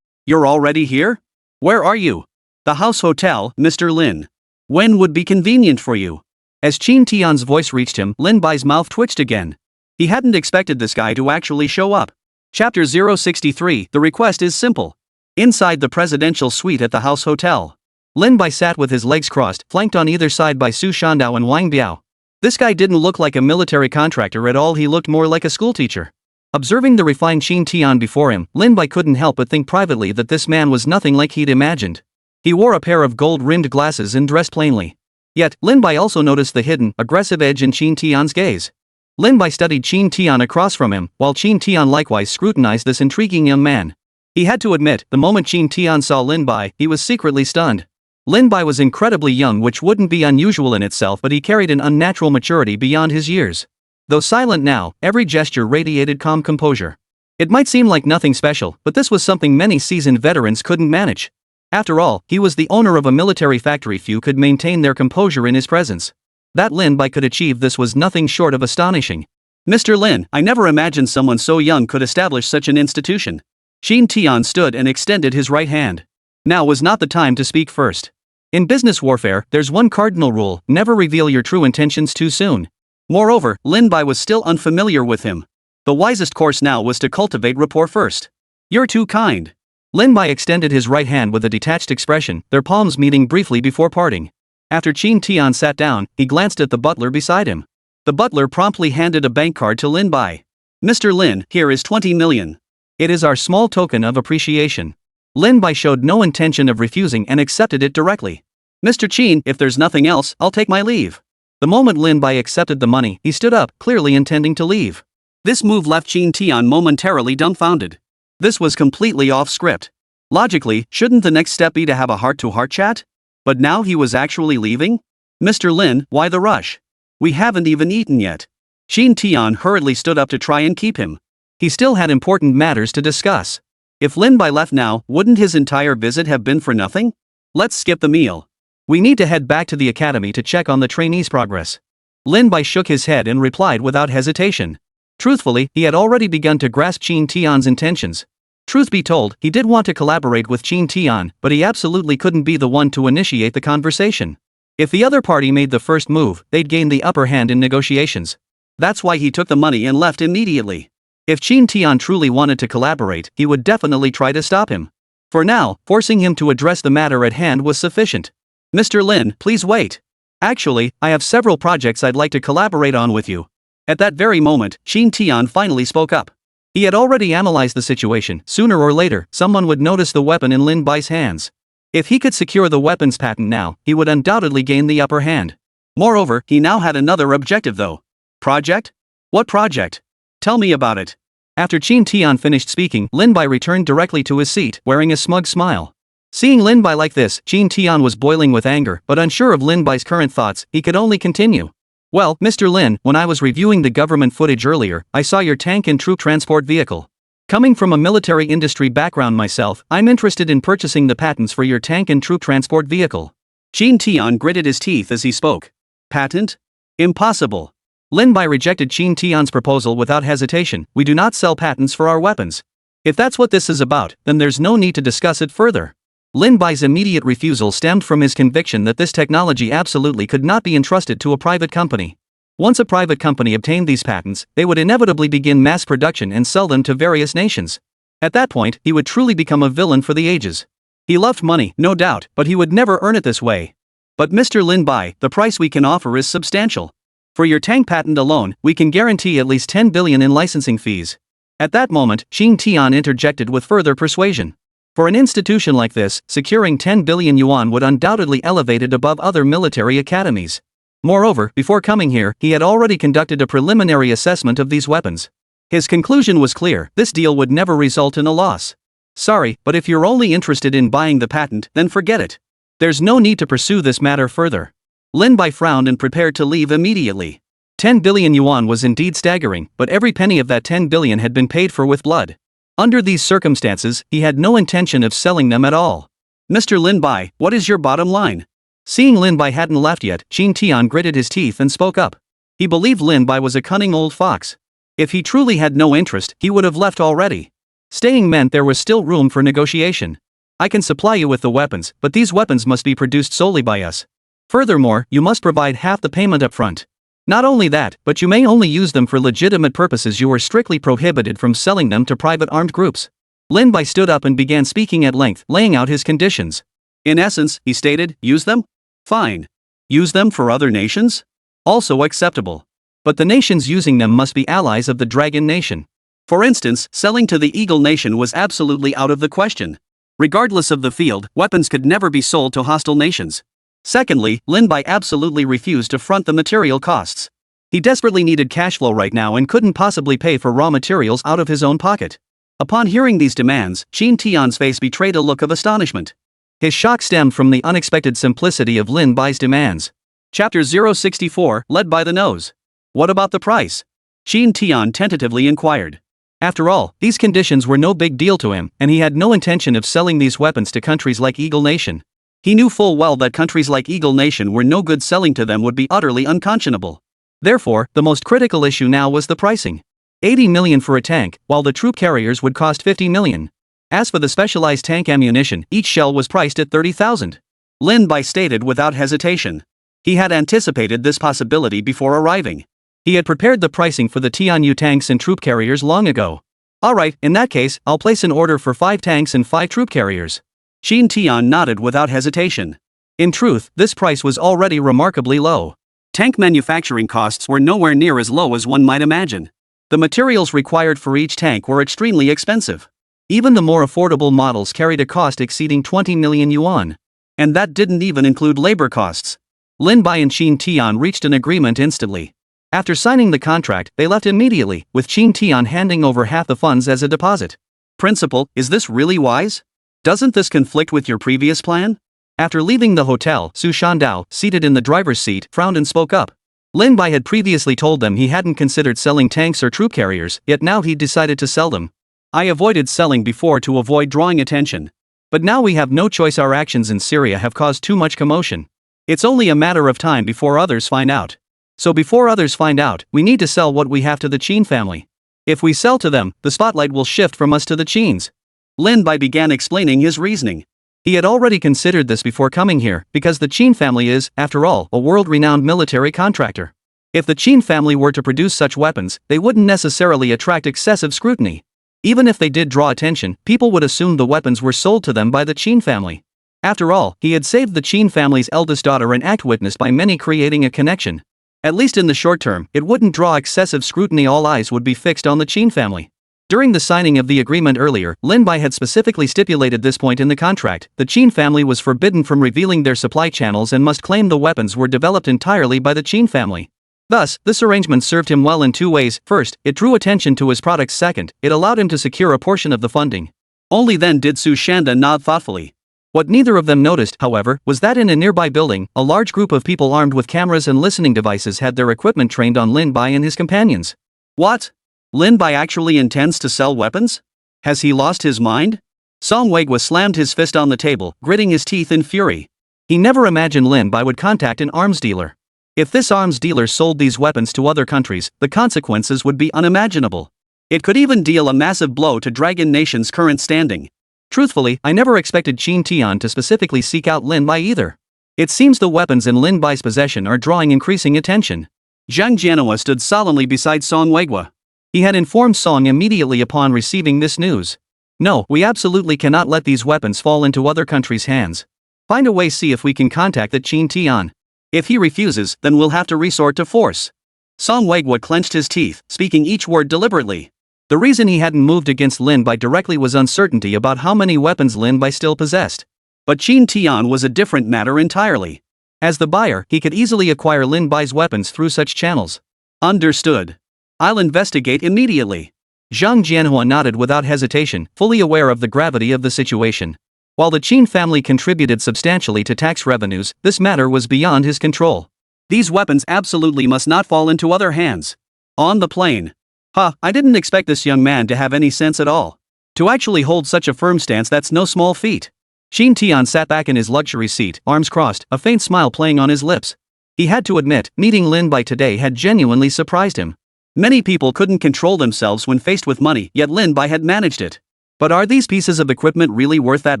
You're already here? Where are you? The house hotel, Mr. Lin. When would be convenient for you? As Qin Tian's voice reached him, Lin Bai's mouth twitched again. He hadn't expected this guy to actually show up. Chapter 063, the request is simple. Inside the presidential suite at the house hotel. Lin Bai sat with his legs crossed, flanked on either side by Su Shandao and Wang Biao. This guy didn't look like a military contractor at all, he looked more like a schoolteacher. Observing the refined Qin Tian before him, Lin Bai couldn't help but think privately that this man was nothing like he'd imagined. He wore a pair of gold-rimmed glasses and dressed plainly. Yet, Lin Bai also noticed the hidden, aggressive edge in Qin Tian's gaze. Lin Bai studied Qin Tian across from him, while Qin Tian likewise scrutinized this intriguing young man. He had to admit, the moment Qin Tian saw Lin Bai, he was secretly stunned. Lin Bai was incredibly young, which wouldn't be unusual in itself, but he carried an unnatural maturity beyond his years. Though silent now, every gesture radiated calm composure. It might seem like nothing special, but this was something many seasoned veterans couldn't manage. After all, he was the owner of a military factory. Few could maintain their composure in his presence. That Lin Bai could achieve this was nothing short of astonishing. Mr. Lin, I never imagined someone so young could establish such an institution. Qin Tian stood and extended his right hand. Now was not the time to speak first. In business warfare, there's one cardinal rule: never reveal your true intentions too soon. Moreover, Lin Bai was still unfamiliar with him. The wisest course now was to cultivate rapport first. You're too kind. Lin Bai extended his right hand with a detached expression, their palms meeting briefly before parting. After Qin Tian sat down, he glanced at the butler beside him. The butler promptly handed a bank card to Lin Bai. Mr. Lin, here is 20 million. It is our small token of appreciation. Lin Bai showed no intention of refusing and accepted it directly. Mr. Qin, if there's nothing else, I'll take my leave. The moment Lin Bai accepted the money, he stood up, clearly intending to leave. This move left Qin Tian momentarily dumbfounded. This was completely off script. Logically, shouldn't the next step be to have a heart-to-heart chat? But now he was actually leaving? Mr. Lin, why the rush? We haven't even eaten yet. Qin Tian hurriedly stood up to try and keep him. He still had important matters to discuss. If Lin Bai left now, wouldn't his entire visit have been for nothing? Let's skip the meal. We need to head back to the academy to check on the trainees' progress. Lin Bai shook his head and replied without hesitation. Truthfully, he had already begun to grasp Qin Tian's intentions. Truth be told, he did want to collaborate with Qin Tian, but he absolutely couldn't be the one to initiate the conversation. If the other party made the first move, they'd gain the upper hand in negotiations. That's why he took the money and left immediately. If Qin Tian truly wanted to collaborate, he would definitely try to stop him. For now, forcing him to address the matter at hand was sufficient. Mr. Lin, please wait. Actually, I have several projects I'd like to collaborate on with you. At that very moment, Qin Tian finally spoke up. He had already analyzed the situation. Sooner or later, someone would notice the weapon in Lin Bai's hands. If he could secure the weapons patent now, he would undoubtedly gain the upper hand. Moreover, he now had another objective though. Project? What project? Tell me about it. After Qin Tian finished speaking, Lin Bai returned directly to his seat, wearing a smug smile. Seeing Lin Bai like this, Qin Tian was boiling with anger, but unsure of Lin Bai's current thoughts, he could only continue. Well, Mr. Lin, when I was reviewing the government footage earlier, I saw your tank and troop transport vehicle. Coming from a military industry background myself, I'm interested in purchasing the patents for your tank and troop transport vehicle. Qin Tian gritted his teeth as he spoke. Patent? Impossible. Lin Bai rejected Qin Tian's proposal without hesitation. We do not sell patents for our weapons. If that's what this is about, then there's no need to discuss it further. Lin Bai's immediate refusal stemmed from his conviction that this technology absolutely could not be entrusted to a private company. Once a private company obtained these patents, they would inevitably begin mass production and sell them to various nations. At that point, he would truly become a villain for the ages. He loved money, no doubt, but he would never earn it this way. But Mr. Lin Bai, the price we can offer is substantial. For your tank patent alone, we can guarantee at least 10 billion in licensing fees. At that moment, Qin Tian interjected with further persuasion. For an institution like this, securing 10 billion yuan would undoubtedly elevate it above other military academies. Moreover, before coming here, he had already conducted a preliminary assessment of these weapons. His conclusion was clear: this deal would never result in a loss. Sorry, but if you're only interested in buying the patent, then forget it. There's no need to pursue this matter further. Lin Bai frowned and prepared to leave immediately. 10 billion yuan was indeed staggering, but every penny of that 10 billion had been paid for with blood. Under these circumstances, he had no intention of selling them at all. Mr. Lin Bai, what is your bottom line? Seeing Lin Bai hadn't left yet, Qin Tian gritted his teeth and spoke up. He believed Lin Bai was a cunning old fox. If he truly had no interest, he would have left already. Staying meant there was still room for negotiation. I can supply you with the weapons, but these weapons must be produced solely by us. Furthermore, you must provide half the payment up front. Not only that, but you may only use them for legitimate purposes. You are strictly prohibited from selling them to private armed groups. Lin Bai stood up and began speaking at length, laying out his conditions. In essence, he stated, use them? Fine. Use them for other nations? Also acceptable. But the nations using them must be allies of the Dragon Nation. For instance, selling to the Eagle Nation was absolutely out of the question. Regardless of the field, weapons could never be sold to hostile nations. Secondly, Lin Bai absolutely refused to front the material costs. He desperately needed cash flow right now and couldn't possibly pay for raw materials out of his own pocket. Upon hearing these demands, Qin Tian's face betrayed a look of astonishment. His shock stemmed from the unexpected simplicity of Lin Bai's demands. Chapter 064, Led by the Nose. What about the price? Qin Tian tentatively inquired. After all, these conditions were no big deal to him, and he had no intention of selling these weapons to countries like Eagle Nation. He knew full well that countries like Eagle Nation were no good. Selling to them would be utterly unconscionable. Therefore, the most critical issue now was the pricing. 80 million for a tank, while the troop carriers would cost 50 million. As for the specialized tank ammunition, each shell was priced at 30,000. Lin Bai stated without hesitation. He had anticipated this possibility before arriving. He had prepared the pricing for the Tianyu tanks and troop carriers long ago. Alright, in that case, I'll place an order for 5 tanks and 5 troop carriers. Qin Tian nodded without hesitation. In truth, this price was already remarkably low. Tank manufacturing costs were nowhere near as low as one might imagine. The materials required for each tank were extremely expensive. Even the more affordable models carried a cost exceeding 20 million yuan. And that didn't even include labor costs. Lin Bai and Qin Tian reached an agreement instantly. After signing the contract, they left immediately, with Qin Tian handing over half the funds as a deposit. Principal, is this really wise? Doesn't this conflict with your previous plan? After leaving the hotel, Su Shandao, seated in the driver's seat, frowned and spoke up. Lin Bai had previously told them he hadn't considered selling tanks or troop carriers, yet now he'd decided to sell them. I avoided selling before to avoid drawing attention. But now we have no choice, our actions in Syria have caused too much commotion. It's only a matter of time before others find out. So before others find out, we need to sell what we have to the Qin family. If we sell to them, the spotlight will shift from us to the Qins. Lin Bai began explaining his reasoning. He had already considered this before coming here, because the Qin family is, after all, a world-renowned military contractor. If the Qin family were to produce such weapons, they wouldn't necessarily attract excessive scrutiny. Even if they did draw attention, people would assume the weapons were sold to them by the Qin family. After all, he had saved the Qin family's eldest daughter an act witnessed by many, creating a connection. At least in the short term, it wouldn't draw excessive scrutiny, all eyes would be fixed on the Qin family. During the signing of the agreement earlier, Lin Bai had specifically stipulated this point in the contract. The Qin family was forbidden from revealing their supply channels and must claim the weapons were developed entirely by the Qin family. Thus, this arrangement served him well in two ways. First, it drew attention to his products. Second, it allowed him to secure a portion of the funding. Only then did Su Shanda nod thoughtfully. What neither of them noticed, however, was that in a nearby building, a large group of people armed with cameras and listening devices had their equipment trained on Lin Bai and his companions. What? Lin Bai actually intends to sell weapons? Has he lost his mind? Song Weigwa slammed his fist on the table, gritting his teeth in fury. He never imagined Lin Bai would contact an arms dealer. If this arms dealer sold these weapons to other countries, the consequences would be unimaginable. It could even deal a massive blow to Dragon Nation's current standing. Truthfully, I never expected Qin Tian to specifically seek out Lin Bai either. It seems the weapons in Lin Bai's possession are drawing increasing attention. Zhang Jianhua stood solemnly beside Song Weigwa. He had informed Song immediately upon receiving this news. No, we absolutely cannot let these weapons fall into other countries' hands. Find a way, see if we can contact the Qin Tian. If he refuses, then we'll have to resort to force. Song Weigwa clenched his teeth, speaking each word deliberately. The reason he hadn't moved against Lin Bai directly was uncertainty about how many weapons Lin Bai still possessed. But Qin Tian was a different matter entirely. As the buyer, he could easily acquire Lin Bai's weapons through such channels. Understood. I'll investigate immediately. Zhang Jianhua nodded without hesitation, fully aware of the gravity of the situation. While the Qin family contributed substantially to tax revenues, this matter was beyond his control. These weapons absolutely must not fall into other hands. On the plane. I didn't expect this young man to have any sense at all. To actually hold such a firm stance, that's no small feat. Qin Tian sat back in his luxury seat, arms crossed, a faint smile playing on his lips. He had to admit, meeting Lin Bai today had genuinely surprised him. Many people couldn't control themselves when faced with money, yet Lin Bai had managed it. But are these pieces of equipment really worth that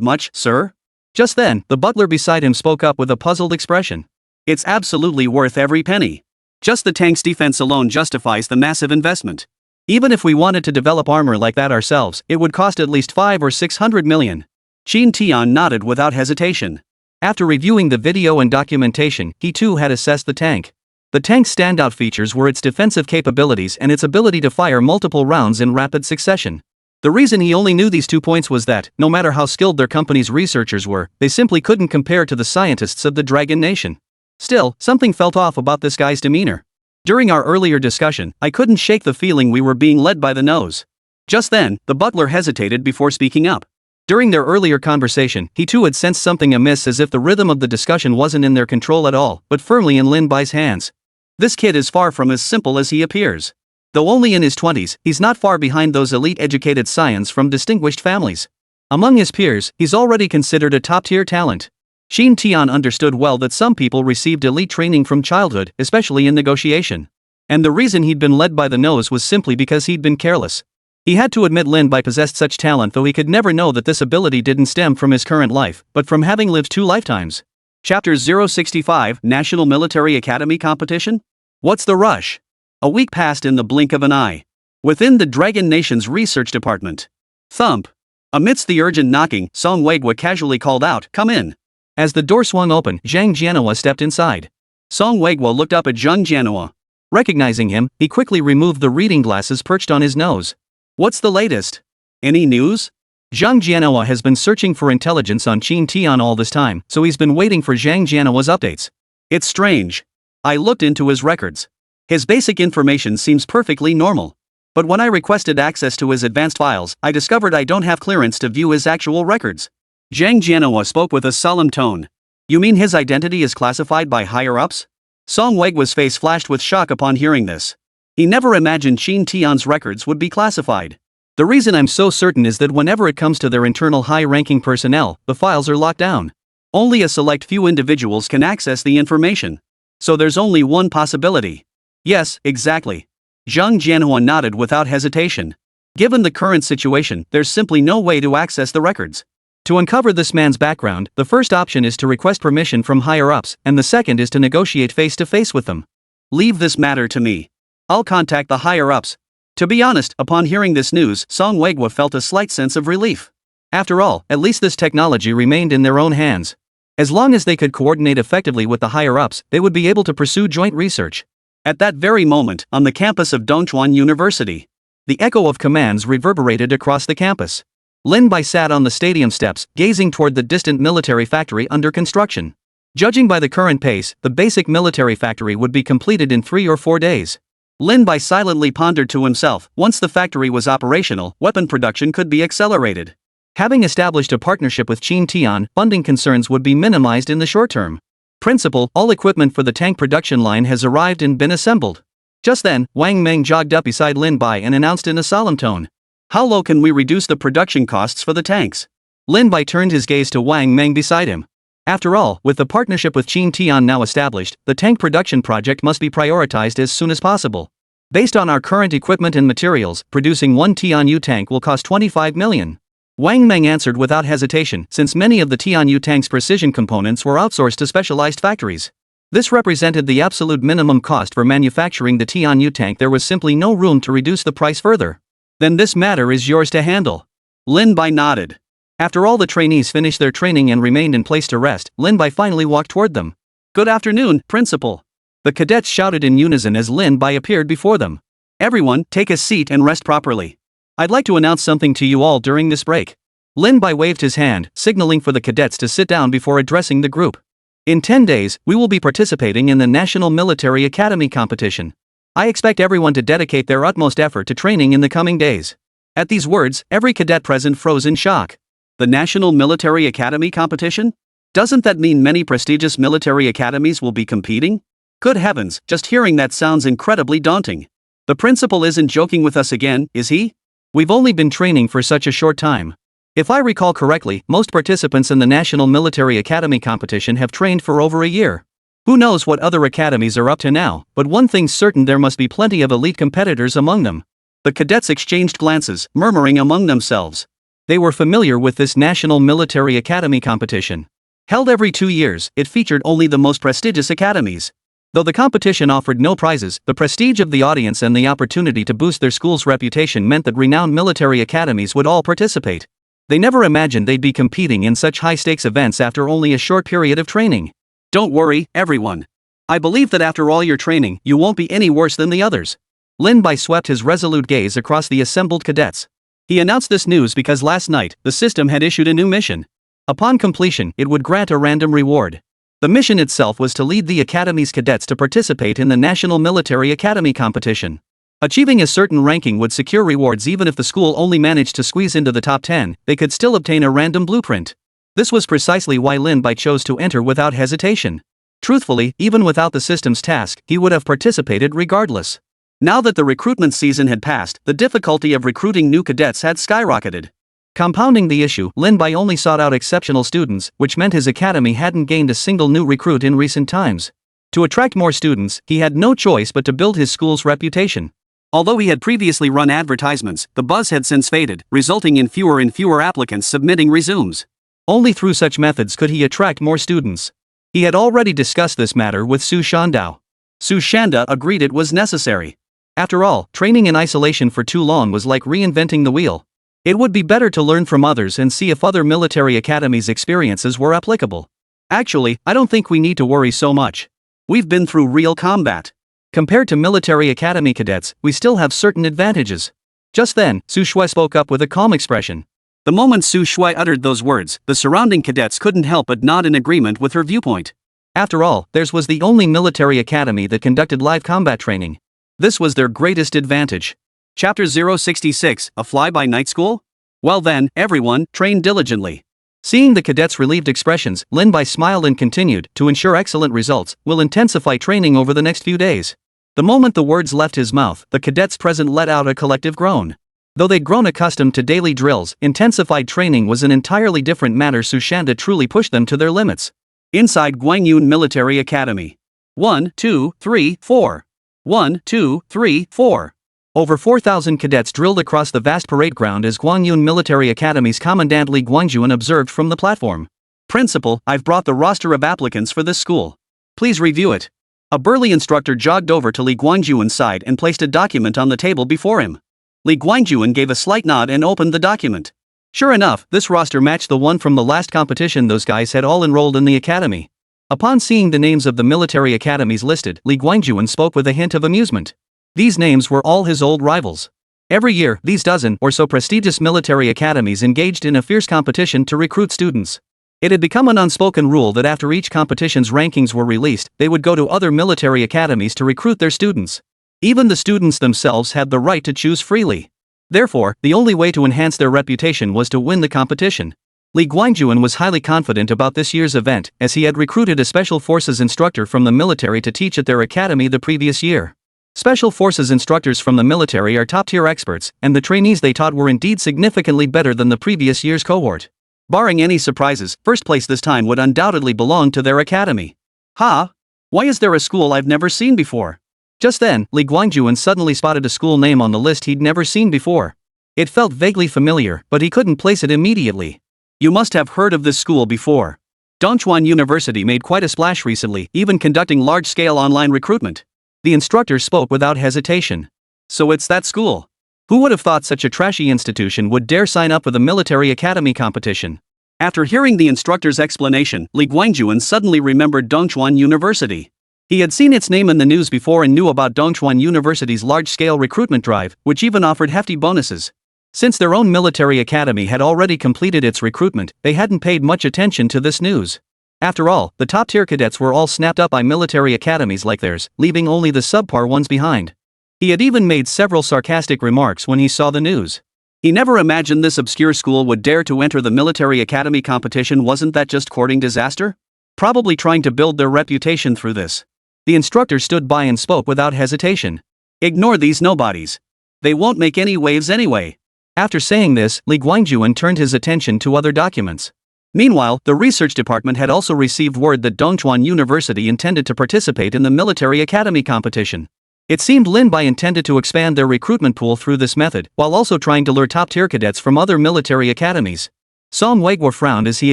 much, sir? Just then, the butler beside him spoke up with a puzzled expression. It's absolutely worth every penny. Just the tank's defense alone justifies the massive investment. Even if we wanted to develop armor like that ourselves, it would cost at least 500 or 600 million. Qin Tian nodded without hesitation. After reviewing the video and documentation, he too had assessed the tank. The tank's standout features were its defensive capabilities and its ability to fire multiple rounds in rapid succession. The reason he only knew these 2 points was that, no matter how skilled their company's researchers were, they simply couldn't compare to the scientists of the Dragon Nation. Still, something felt off about this guy's demeanor. During our earlier discussion, I couldn't shake the feeling we were being led by the nose. Just then, the butler hesitated before speaking up. During their earlier conversation, he too had sensed something amiss, as if the rhythm of the discussion wasn't in their control at all, but firmly in Lin Bai's hands. This kid is far from as simple as he appears. Though only in his 20s, he's not far behind those elite-educated scions from distinguished families. Among his peers, he's already considered a top-tier talent. Qin Tian understood well that some people received elite training from childhood, especially in negotiation. And the reason he'd been led by the nose was simply because he'd been careless. He had to admit Lin Bai possessed such talent, though he could never know that this ability didn't stem from his current life, but from having lived 2 lifetimes. Chapter 065, National Military Academy Competition? What's the rush? A week passed in the blink of an eye. Within the Dragon Nation's research department. Thump. Amidst the urgent knocking, Song Weigwa casually called out, "Come in." As the door swung open, Zhang Jianhua stepped inside. Song Weigwa looked up at Zhang Jianhua. Recognizing him, he quickly removed the reading glasses perched on his nose. What's the latest? Any news? Zhang Jianhua has been searching for intelligence on Qin Tian all this time, so he's been waiting for Zhang Jianhua's updates. It's strange. I looked into his records. His basic information seems perfectly normal. But when I requested access to his advanced files, I discovered I don't have clearance to view his actual records. Zhang Jianhua spoke with a solemn tone. You mean his identity is classified by higher-ups? Song Weigwa's face flashed with shock upon hearing this. He never imagined Qin Tian's records would be classified. The reason I'm so certain is that whenever it comes to their internal high-ranking personnel, the files are locked down. Only a select few individuals can access the information. So there's only one possibility. Yes, exactly. Zhang Jianhua nodded without hesitation. Given the current situation, there's simply no way to access the records. To uncover this man's background, the first option is to request permission from higher-ups, and the second is to negotiate face-to-face with them. Leave this matter to me. I'll contact the higher-ups. To be honest, upon hearing this news, Song Weiguo felt a slight sense of relief. After all, at least this technology remained in their own hands. As long as they could coordinate effectively with the higher-ups, they would be able to pursue joint research. At that very moment, on the campus of Dongchuan University, the echo of commands reverberated across the campus. Lin Bai sat on the stadium steps, gazing toward the distant military factory under construction. Judging by the current pace, the basic military factory would be completed in 3 or 4 days. Lin Bai silently pondered to himself, once the factory was operational, weapon production could be accelerated. Having established a partnership with Qin Tian, funding concerns would be minimized in the short term. Principal, all equipment for the tank production line has arrived and been assembled. Just then, Wang Meng jogged up beside Lin Bai and announced in a solemn tone, "How low can we reduce the production costs for the tanks?" Lin Bai turned his gaze to Wang Meng beside him. After all, with the partnership with Qin Tian now established, the tank production project must be prioritized as soon as possible. Based on our current equipment and materials, producing one Tianyu tank will cost 25 million. Wang Meng answered without hesitation, since many of the Tianyu tank's precision components were outsourced to specialized factories. This represented the absolute minimum cost for manufacturing the Tianyu tank. There was simply no room to reduce the price further. Then this matter is yours to handle. Lin Bai nodded. After all the trainees finished their training and remained in place to rest, Lin Bai finally walked toward them. "Good afternoon, Principal." The cadets shouted in unison as Lin Bai appeared before them. "Everyone, take a seat and rest properly. I'd like to announce something to you all during this break." Lin Bai waved his hand, signaling for the cadets to sit down before addressing the group. "In 10 days, we will be participating in the National Military Academy competition. I expect everyone to dedicate their utmost effort to training in the coming days." At these words, every cadet present froze in shock. The National Military Academy competition? Doesn't that mean many prestigious military academies will be competing? Good heavens, just hearing that sounds incredibly daunting. The principal isn't joking with us again, is he? We've only been training for such a short time. If I recall correctly, most participants in the National Military Academy competition have trained for over a year. Who knows what other academies are up to now, but one thing's certain, there must be plenty of elite competitors among them. The cadets exchanged glances, murmuring among themselves. They were familiar with this National Military Academy competition. Held every 2 years, it featured only the most prestigious academies. Though the competition offered no prizes, the prestige of the audience and the opportunity to boost their school's reputation meant that renowned military academies would all participate. They never imagined they'd be competing in such high-stakes events after only a short period of training. "Don't worry, everyone. I believe that after all your training, you won't be any worse than the others." Lin Bai swept his resolute gaze across the assembled cadets. He announced this news because last night, the system had issued a new mission. Upon completion, it would grant a random reward. The mission itself was to lead the Academy's cadets to participate in the National Military Academy competition. Achieving a certain ranking would secure rewards. Even if the school only managed to squeeze into the top 10, they could still obtain a random blueprint. This was precisely why Lin Bai chose to enter without hesitation. Truthfully, even without the system's task, he would have participated regardless. Now that the recruitment season had passed, the difficulty of recruiting new cadets had skyrocketed. Compounding the issue, Lin Bai only sought out exceptional students, which meant his academy hadn't gained a single new recruit in recent times. To attract more students, he had no choice but to build his school's reputation. Although he had previously run advertisements, the buzz had since faded, resulting in fewer and fewer applicants submitting resumes. Only through such methods could he attract more students. He had already discussed this matter with Su Shandao. Su Shanda agreed it was necessary. After all, training in isolation for too long was like reinventing the wheel. It would be better to learn from others and see if other military academies' experiences were applicable. Actually, I don't think we need to worry so much. We've been through real combat. Compared to military academy cadets, we still have certain advantages. Just then, Su Shui spoke up with a calm expression. The moment Su Shui uttered those words, the surrounding cadets couldn't help but nod in agreement with her viewpoint. After all, theirs was the only military academy that conducted live combat training. This was their greatest advantage. Chapter 066, A Fly-by-Night School? Well then, everyone, train diligently. Seeing the cadets' relieved expressions, Lin Bai smiled and continued, to ensure excellent results, we'll intensify training over the next few days. The moment the words left his mouth, the cadets present let out a collective groan. Though they'd grown accustomed to daily drills, intensified training was an entirely different matter. Sushanda truly pushed them to their limits. Inside Gwangyun Military Academy. 1, 2, 3, 4. 1, 2, 3, 4. Over 4,000 cadets drilled across the vast parade ground as Gwangyun Military Academy's Commandant Li Guangjuan observed from the platform. Principal, I've brought the roster of applicants for this school. Please review it. A burly instructor jogged over to Li Guangjuan's side and placed a document on the table before him. Li Guangjuan gave a slight nod and opened the document. Sure enough, this roster matched the one from the last competition. Those guys had all enrolled in the academy. Upon seeing the names of the military academies listed, Li Guangjuan spoke with a hint of amusement. These names were all his old rivals. Every year, these dozen or so prestigious military academies engaged in a fierce competition to recruit students. It had become an unspoken rule that after each competition's rankings were released, they would go to other military academies to recruit their students. Even the students themselves had the right to choose freely. Therefore, the only way to enhance their reputation was to win the competition. Li Guangjuan was highly confident about this year's event, as he had recruited a special forces instructor from the military to teach at their academy the previous year. Special forces instructors from the military are top-tier experts, and the trainees they taught were indeed significantly better than the previous year's cohort. Barring any surprises, first place this time would undoubtedly belong to their academy. Why is there a school I've never seen before? Just then, Li Guangjuan suddenly spotted a school name on the list he'd never seen before. It felt vaguely familiar, but he couldn't place it immediately. You must have heard of this school before. Dongchuan University made quite a splash recently, even conducting large-scale online recruitment. The instructor spoke without hesitation. So it's that school. Who would have thought such a trashy institution would dare sign up for the military academy competition? After hearing the instructor's explanation, Li Guangjuan suddenly remembered Dongchuan University. He had seen its name in the news before and knew about Dongchuan University's large-scale recruitment drive, which even offered hefty bonuses. Since their own military academy had already completed its recruitment, they hadn't paid much attention to this news. After all, the top-tier cadets were all snapped up by military academies like theirs, leaving only the subpar ones behind. He had even made several sarcastic remarks when he saw the news. He never imagined this obscure school would dare to enter the military academy competition. Wasn't that just courting disaster? Probably trying to build their reputation through this. The instructor stood by and spoke without hesitation. Ignore these nobodies. They won't make any waves anyway. After saying this, Li Guangjuan turned his attention to other documents. Meanwhile, the research department had also received word that Dongchuan University intended to participate in the military academy competition. It seemed Lin Bai intended to expand their recruitment pool through this method, while also trying to lure top-tier cadets from other military academies. Song Weiguo frowned as he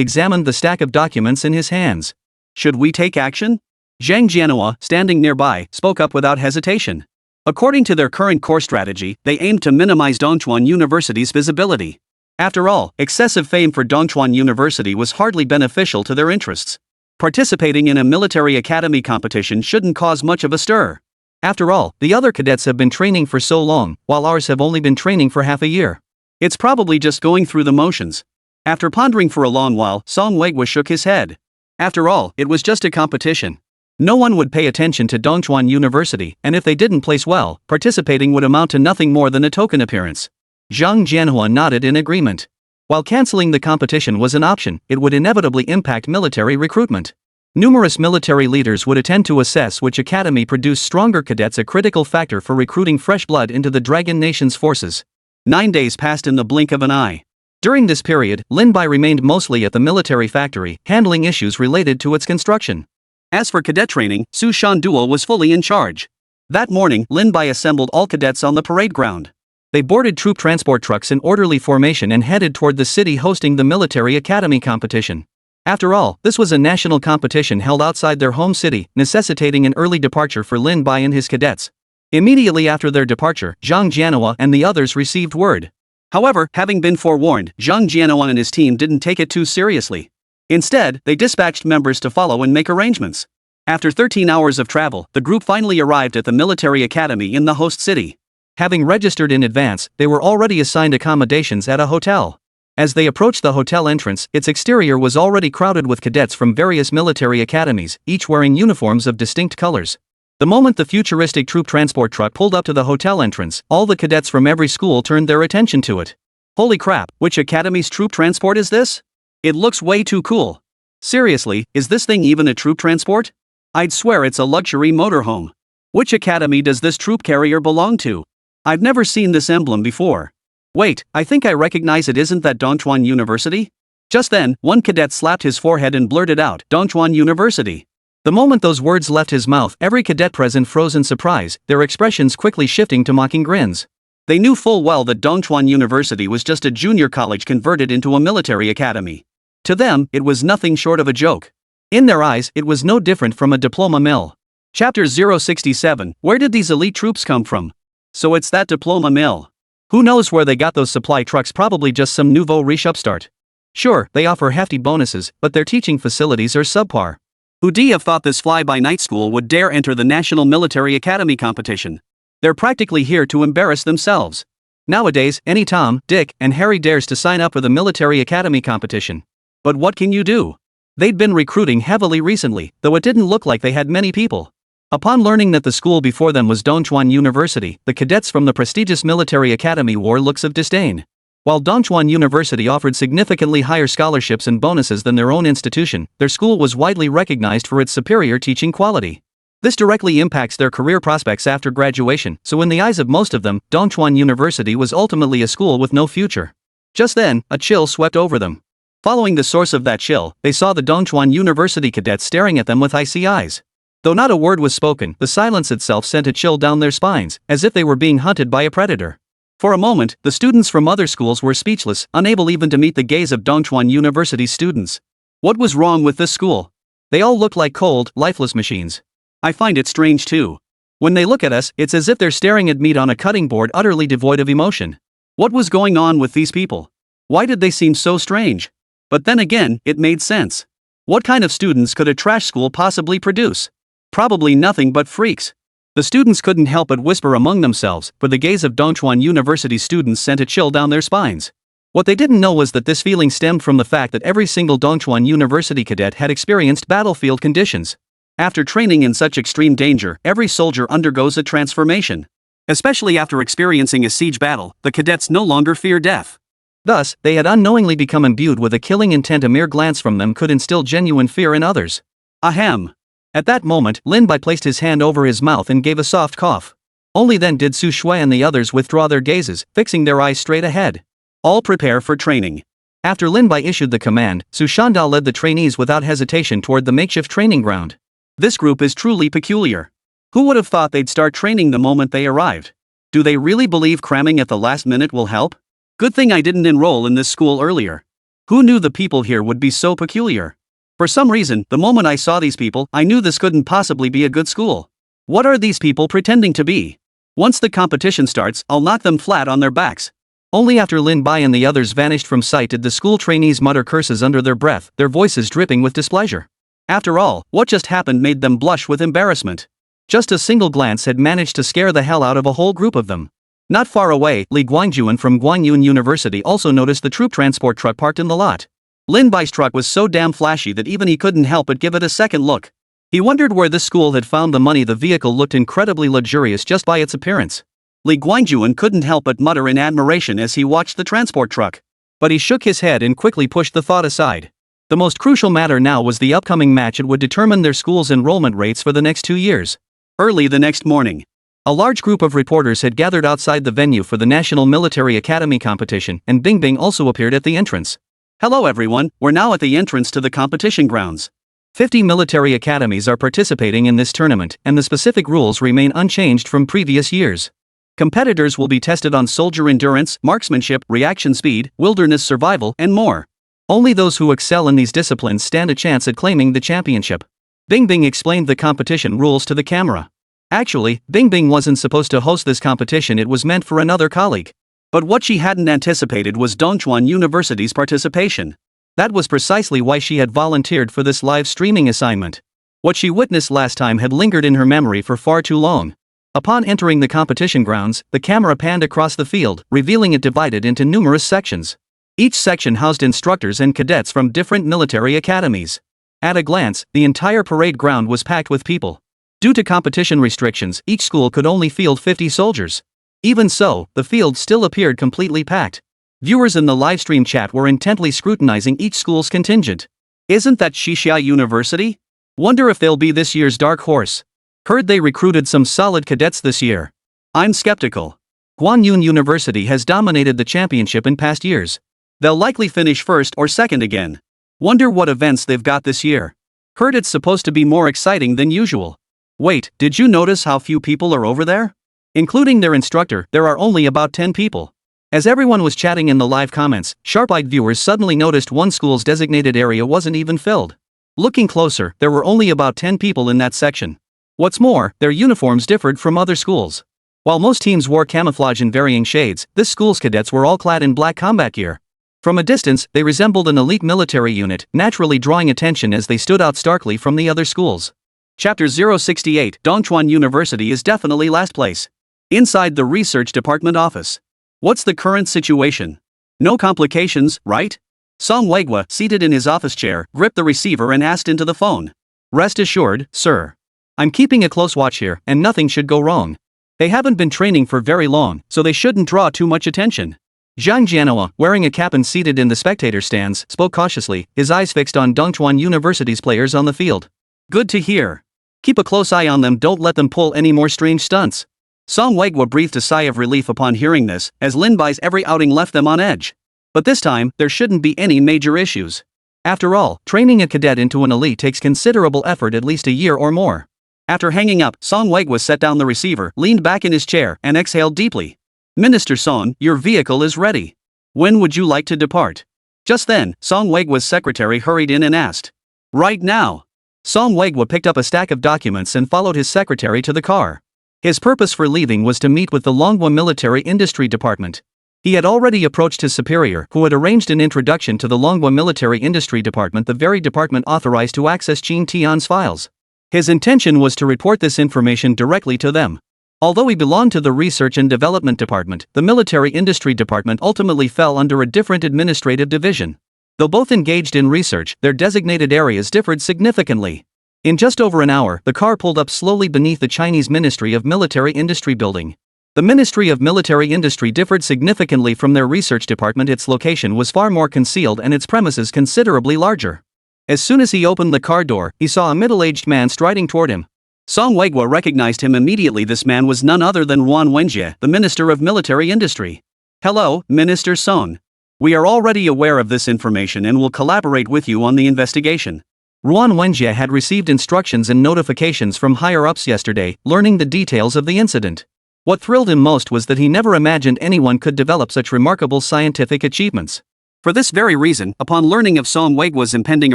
examined the stack of documents in his hands. Should we take action? Zhang Jianhua, standing nearby, spoke up without hesitation. According to their current core strategy, they aimed to minimize Dongchuan University's visibility. After all, excessive fame for Dongchuan University was hardly beneficial to their interests. Participating in a military academy competition shouldn't cause much of a stir. After all, the other cadets have been training for so long, while ours have only been training for half a year. It's probably just going through the motions. After pondering for a long while, Song Weiguo shook his head. After all, it was just a competition. No one would pay attention to Dongchuan University, and if they didn't place well, participating would amount to nothing more than a token appearance. Zhang Jianhua nodded in agreement. While canceling the competition was an option, it would inevitably impact military recruitment. Numerous military leaders would attend to assess which academy produced stronger cadets, a critical factor for recruiting fresh blood into the Dragon Nation's forces. 9 days passed in the blink of an eye. During this period, Lin Bai remained mostly at the military factory, handling issues related to its construction. As for cadet training, Su Shanduo was fully in charge. That morning, Lin Bai assembled all cadets on the parade ground. They boarded troop transport trucks in orderly formation and headed toward the city hosting the military academy competition. After all, this was a national competition held outside their home city, necessitating an early departure for Lin Bai and his cadets. Immediately after their departure, Zhang Jianhua and the others received word. However, having been forewarned, Zhang Jianhua and his team didn't take it too seriously. Instead, they dispatched members to follow and make arrangements. After 13 hours of travel, the group finally arrived at the military academy in the host city. Having registered in advance, they were already assigned accommodations at a hotel. As they approached the hotel entrance, its exterior was already crowded with cadets from various military academies, each wearing uniforms of distinct colors. The moment the futuristic troop transport truck pulled up to the hotel entrance, all the cadets from every school turned their attention to it. Holy crap, which academy's troop transport is this? It looks way too cool. Seriously, is this thing even a troop transport? I'd swear it's a luxury motorhome. Which academy does this troop carrier belong to? I've never seen this emblem before. Wait, I think I recognize it. Isn't that Dongchuan University? Just then, one cadet slapped his forehead and blurted out, Dongchuan University. The moment those words left his mouth, every cadet present froze in surprise, their expressions quickly shifting to mocking grins. They knew full well that Dongchuan University was just a junior college converted into a military academy. To them, it was nothing short of a joke. In their eyes, it was no different from a diploma mill. Chapter 067, Where did these elite troops come from? So it's that diploma mill. Who knows where they got those supply trucks? Probably just some nouveau riche upstart. Sure, they offer hefty bonuses, but their teaching facilities are subpar. Who'd have thought this fly-by-night school would dare enter the National Military Academy competition? They're practically here to embarrass themselves. Nowadays, any Tom, Dick, and Harry dares to sign up for the Military Academy competition. But what can you do? They'd been recruiting heavily recently, though it didn't look like they had many people. Upon learning that the school before them was Dongchuan University, the cadets from the prestigious military academy wore looks of disdain. While Dongchuan University offered significantly higher scholarships and bonuses than their own institution, their school was widely recognized for its superior teaching quality. This directly impacts their career prospects after graduation, so in the eyes of most of them, Dongchuan University was ultimately a school with no future. Just then, a chill swept over them. Following the source of that chill, they saw the Dongchuan University cadets staring at them with icy eyes. Though not a word was spoken, the silence itself sent a chill down their spines, as if they were being hunted by a predator. For a moment, the students from other schools were speechless, unable even to meet the gaze of Dongchuan University's students. What was wrong with this school? They all looked like cold, lifeless machines. I find it strange too. When they look at us, it's as if they're staring at meat on a cutting board, utterly devoid of emotion. What was going on with these people? Why did they seem so strange? But then again, it made sense. What kind of students could a trash school possibly produce? Probably nothing but freaks. The students couldn't help but whisper among themselves, for the gaze of Dongchuan University students sent a chill down their spines. What they didn't know was that this feeling stemmed from the fact that every single Dongchuan University cadet had experienced battlefield conditions. After training in such extreme danger, every soldier undergoes a transformation. Especially after experiencing a siege battle, the cadets no longer fear death. Thus, they had unknowingly become imbued with a killing intent. A mere glance from them could instill genuine fear in others. Ahem. At that moment, Lin Bai placed his hand over his mouth and gave a soft cough. Only then did Su Shui and the others withdraw their gazes, fixing their eyes straight ahead. All prepare for training. After Lin Bai issued the command, Su Shandao led the trainees without hesitation toward the makeshift training ground. This group is truly peculiar. Who would have thought they'd start training the moment they arrived? Do they really believe cramming at the last minute will help? Good thing I didn't enroll in this school earlier. Who knew the people here would be so peculiar? For some reason, the moment I saw these people, I knew this couldn't possibly be a good school. What are these people pretending to be? Once the competition starts, I'll knock them flat on their backs. Only after Lin Bai and the others vanished from sight did the school trainees mutter curses under their breath, their voices dripping with displeasure. After all, what just happened made them blush with embarrassment. Just a single glance had managed to scare the hell out of a whole group of them. Not far away, Li Guangjuan from Guangyun University also noticed the troop transport truck parked in the lot. Lin Bai's truck was so damn flashy that even he couldn't help but give it a second look. He wondered where this school had found the money. The vehicle looked incredibly luxurious just by its appearance. Li Guangjuan couldn't help but mutter in admiration as he watched the transport truck. But he shook his head and quickly pushed the thought aside. The most crucial matter now was the upcoming match. It would determine their school's enrollment rates for the next 2 years. Early the next morning, a large group of reporters had gathered outside the venue for the National Military Academy competition, and Bing Bing also appeared at the entrance. Hello everyone, we're now at the entrance to the competition grounds. 50 military academies are participating in this tournament, and the specific rules remain unchanged from previous years. Competitors will be tested on soldier endurance, marksmanship, reaction speed, wilderness survival, and more. Only those who excel in these disciplines stand a chance at claiming the championship. Bing Bing explained the competition rules to the camera. Actually, Bing Bing wasn't supposed to host this competition. It was meant for another colleague. But what she hadn't anticipated was Dongchuan University's participation. That was precisely why she had volunteered for this live streaming assignment. What she witnessed last time had lingered in her memory for far too long. Upon entering the competition grounds, the camera panned across the field, revealing it divided into numerous sections. Each section housed instructors and cadets from different military academies. At a glance, the entire parade ground was packed with people. Due to competition restrictions, each school could only field 50 soldiers. Even so, the field still appeared completely packed. Viewers in the livestream chat were intently scrutinizing each school's contingent. Isn't that Shixia University? Wonder if they'll be this year's dark horse. Heard they recruited some solid cadets this year. I'm skeptical. Guanyun University has dominated the championship in past years. They'll likely finish first or second again. Wonder what events they've got this year. Heard it's supposed to be more exciting than usual. Wait, did you notice how few people are over there? Including their instructor, there are only about 10 people. As everyone was chatting in the live comments, sharp-eyed viewers suddenly noticed one school's designated area wasn't even filled. Looking closer, there were only about 10 people in that section. What's more, their uniforms differed from other schools. While most teams wore camouflage in varying shades, this school's cadets were all clad in black combat gear. From a distance, they resembled an elite military unit, naturally drawing attention as they stood out starkly from the other schools. Chapter 068, Dongchuan University is definitely last place. Inside the research department office. What's the current situation? No complications, right? Song Weigwa, seated in his office chair, gripped the receiver and asked into the phone. Rest assured, sir. I'm keeping a close watch here, and nothing should go wrong. They haven't been training for very long, so they shouldn't draw too much attention. Zhang Jianhua, wearing a cap and seated in the spectator stands, spoke cautiously, his eyes fixed on Dongchuan University's players on the field. Good to hear. Keep a close eye on them, don't let them pull any more strange stunts. Song Weigwa breathed a sigh of relief upon hearing this, as Lin Bai's every outing left them on edge. But this time, there shouldn't be any major issues. After all, training a cadet into an elite takes considerable effort, at least a year or more. After hanging up, Song Weigwa set down the receiver, leaned back in his chair, and exhaled deeply. Minister Song, your vehicle is ready. When would you like to depart? Just then, Song Weigwa's secretary hurried in and asked. Right now. Song Weigwa picked up a stack of documents and followed his secretary to the car. His purpose for leaving was to meet with the Manhwa Military Industry Department. He had already approached his superior, who had arranged an introduction to the Manhwa Military Industry Department, the very department authorized to access Qin Tian's files. His intention was to report this information directly to them. Although he belonged to the Research and Development Department, the Military Industry Department ultimately fell under a different administrative division. Though both engaged in research, their designated areas differed significantly. In just over an hour, the car pulled up slowly beneath the Chinese Ministry of Military Industry building. The Ministry of Military Industry differed significantly from their research department. Its location was far more concealed and its premises considerably larger. As soon as he opened the car door, he saw a middle-aged man striding toward him. Song Weigwa recognized him immediately. This man was none other than Ruan Wenjie, the Minister of Military Industry. Hello, Minister Song. We are already aware of this information and will collaborate with you on the investigation. Ruan Wenjie had received instructions and notifications from higher-ups yesterday, learning the details of the incident. What thrilled him most was that he never imagined anyone could develop such remarkable scientific achievements. For this very reason, upon learning of Song Weigwa's impending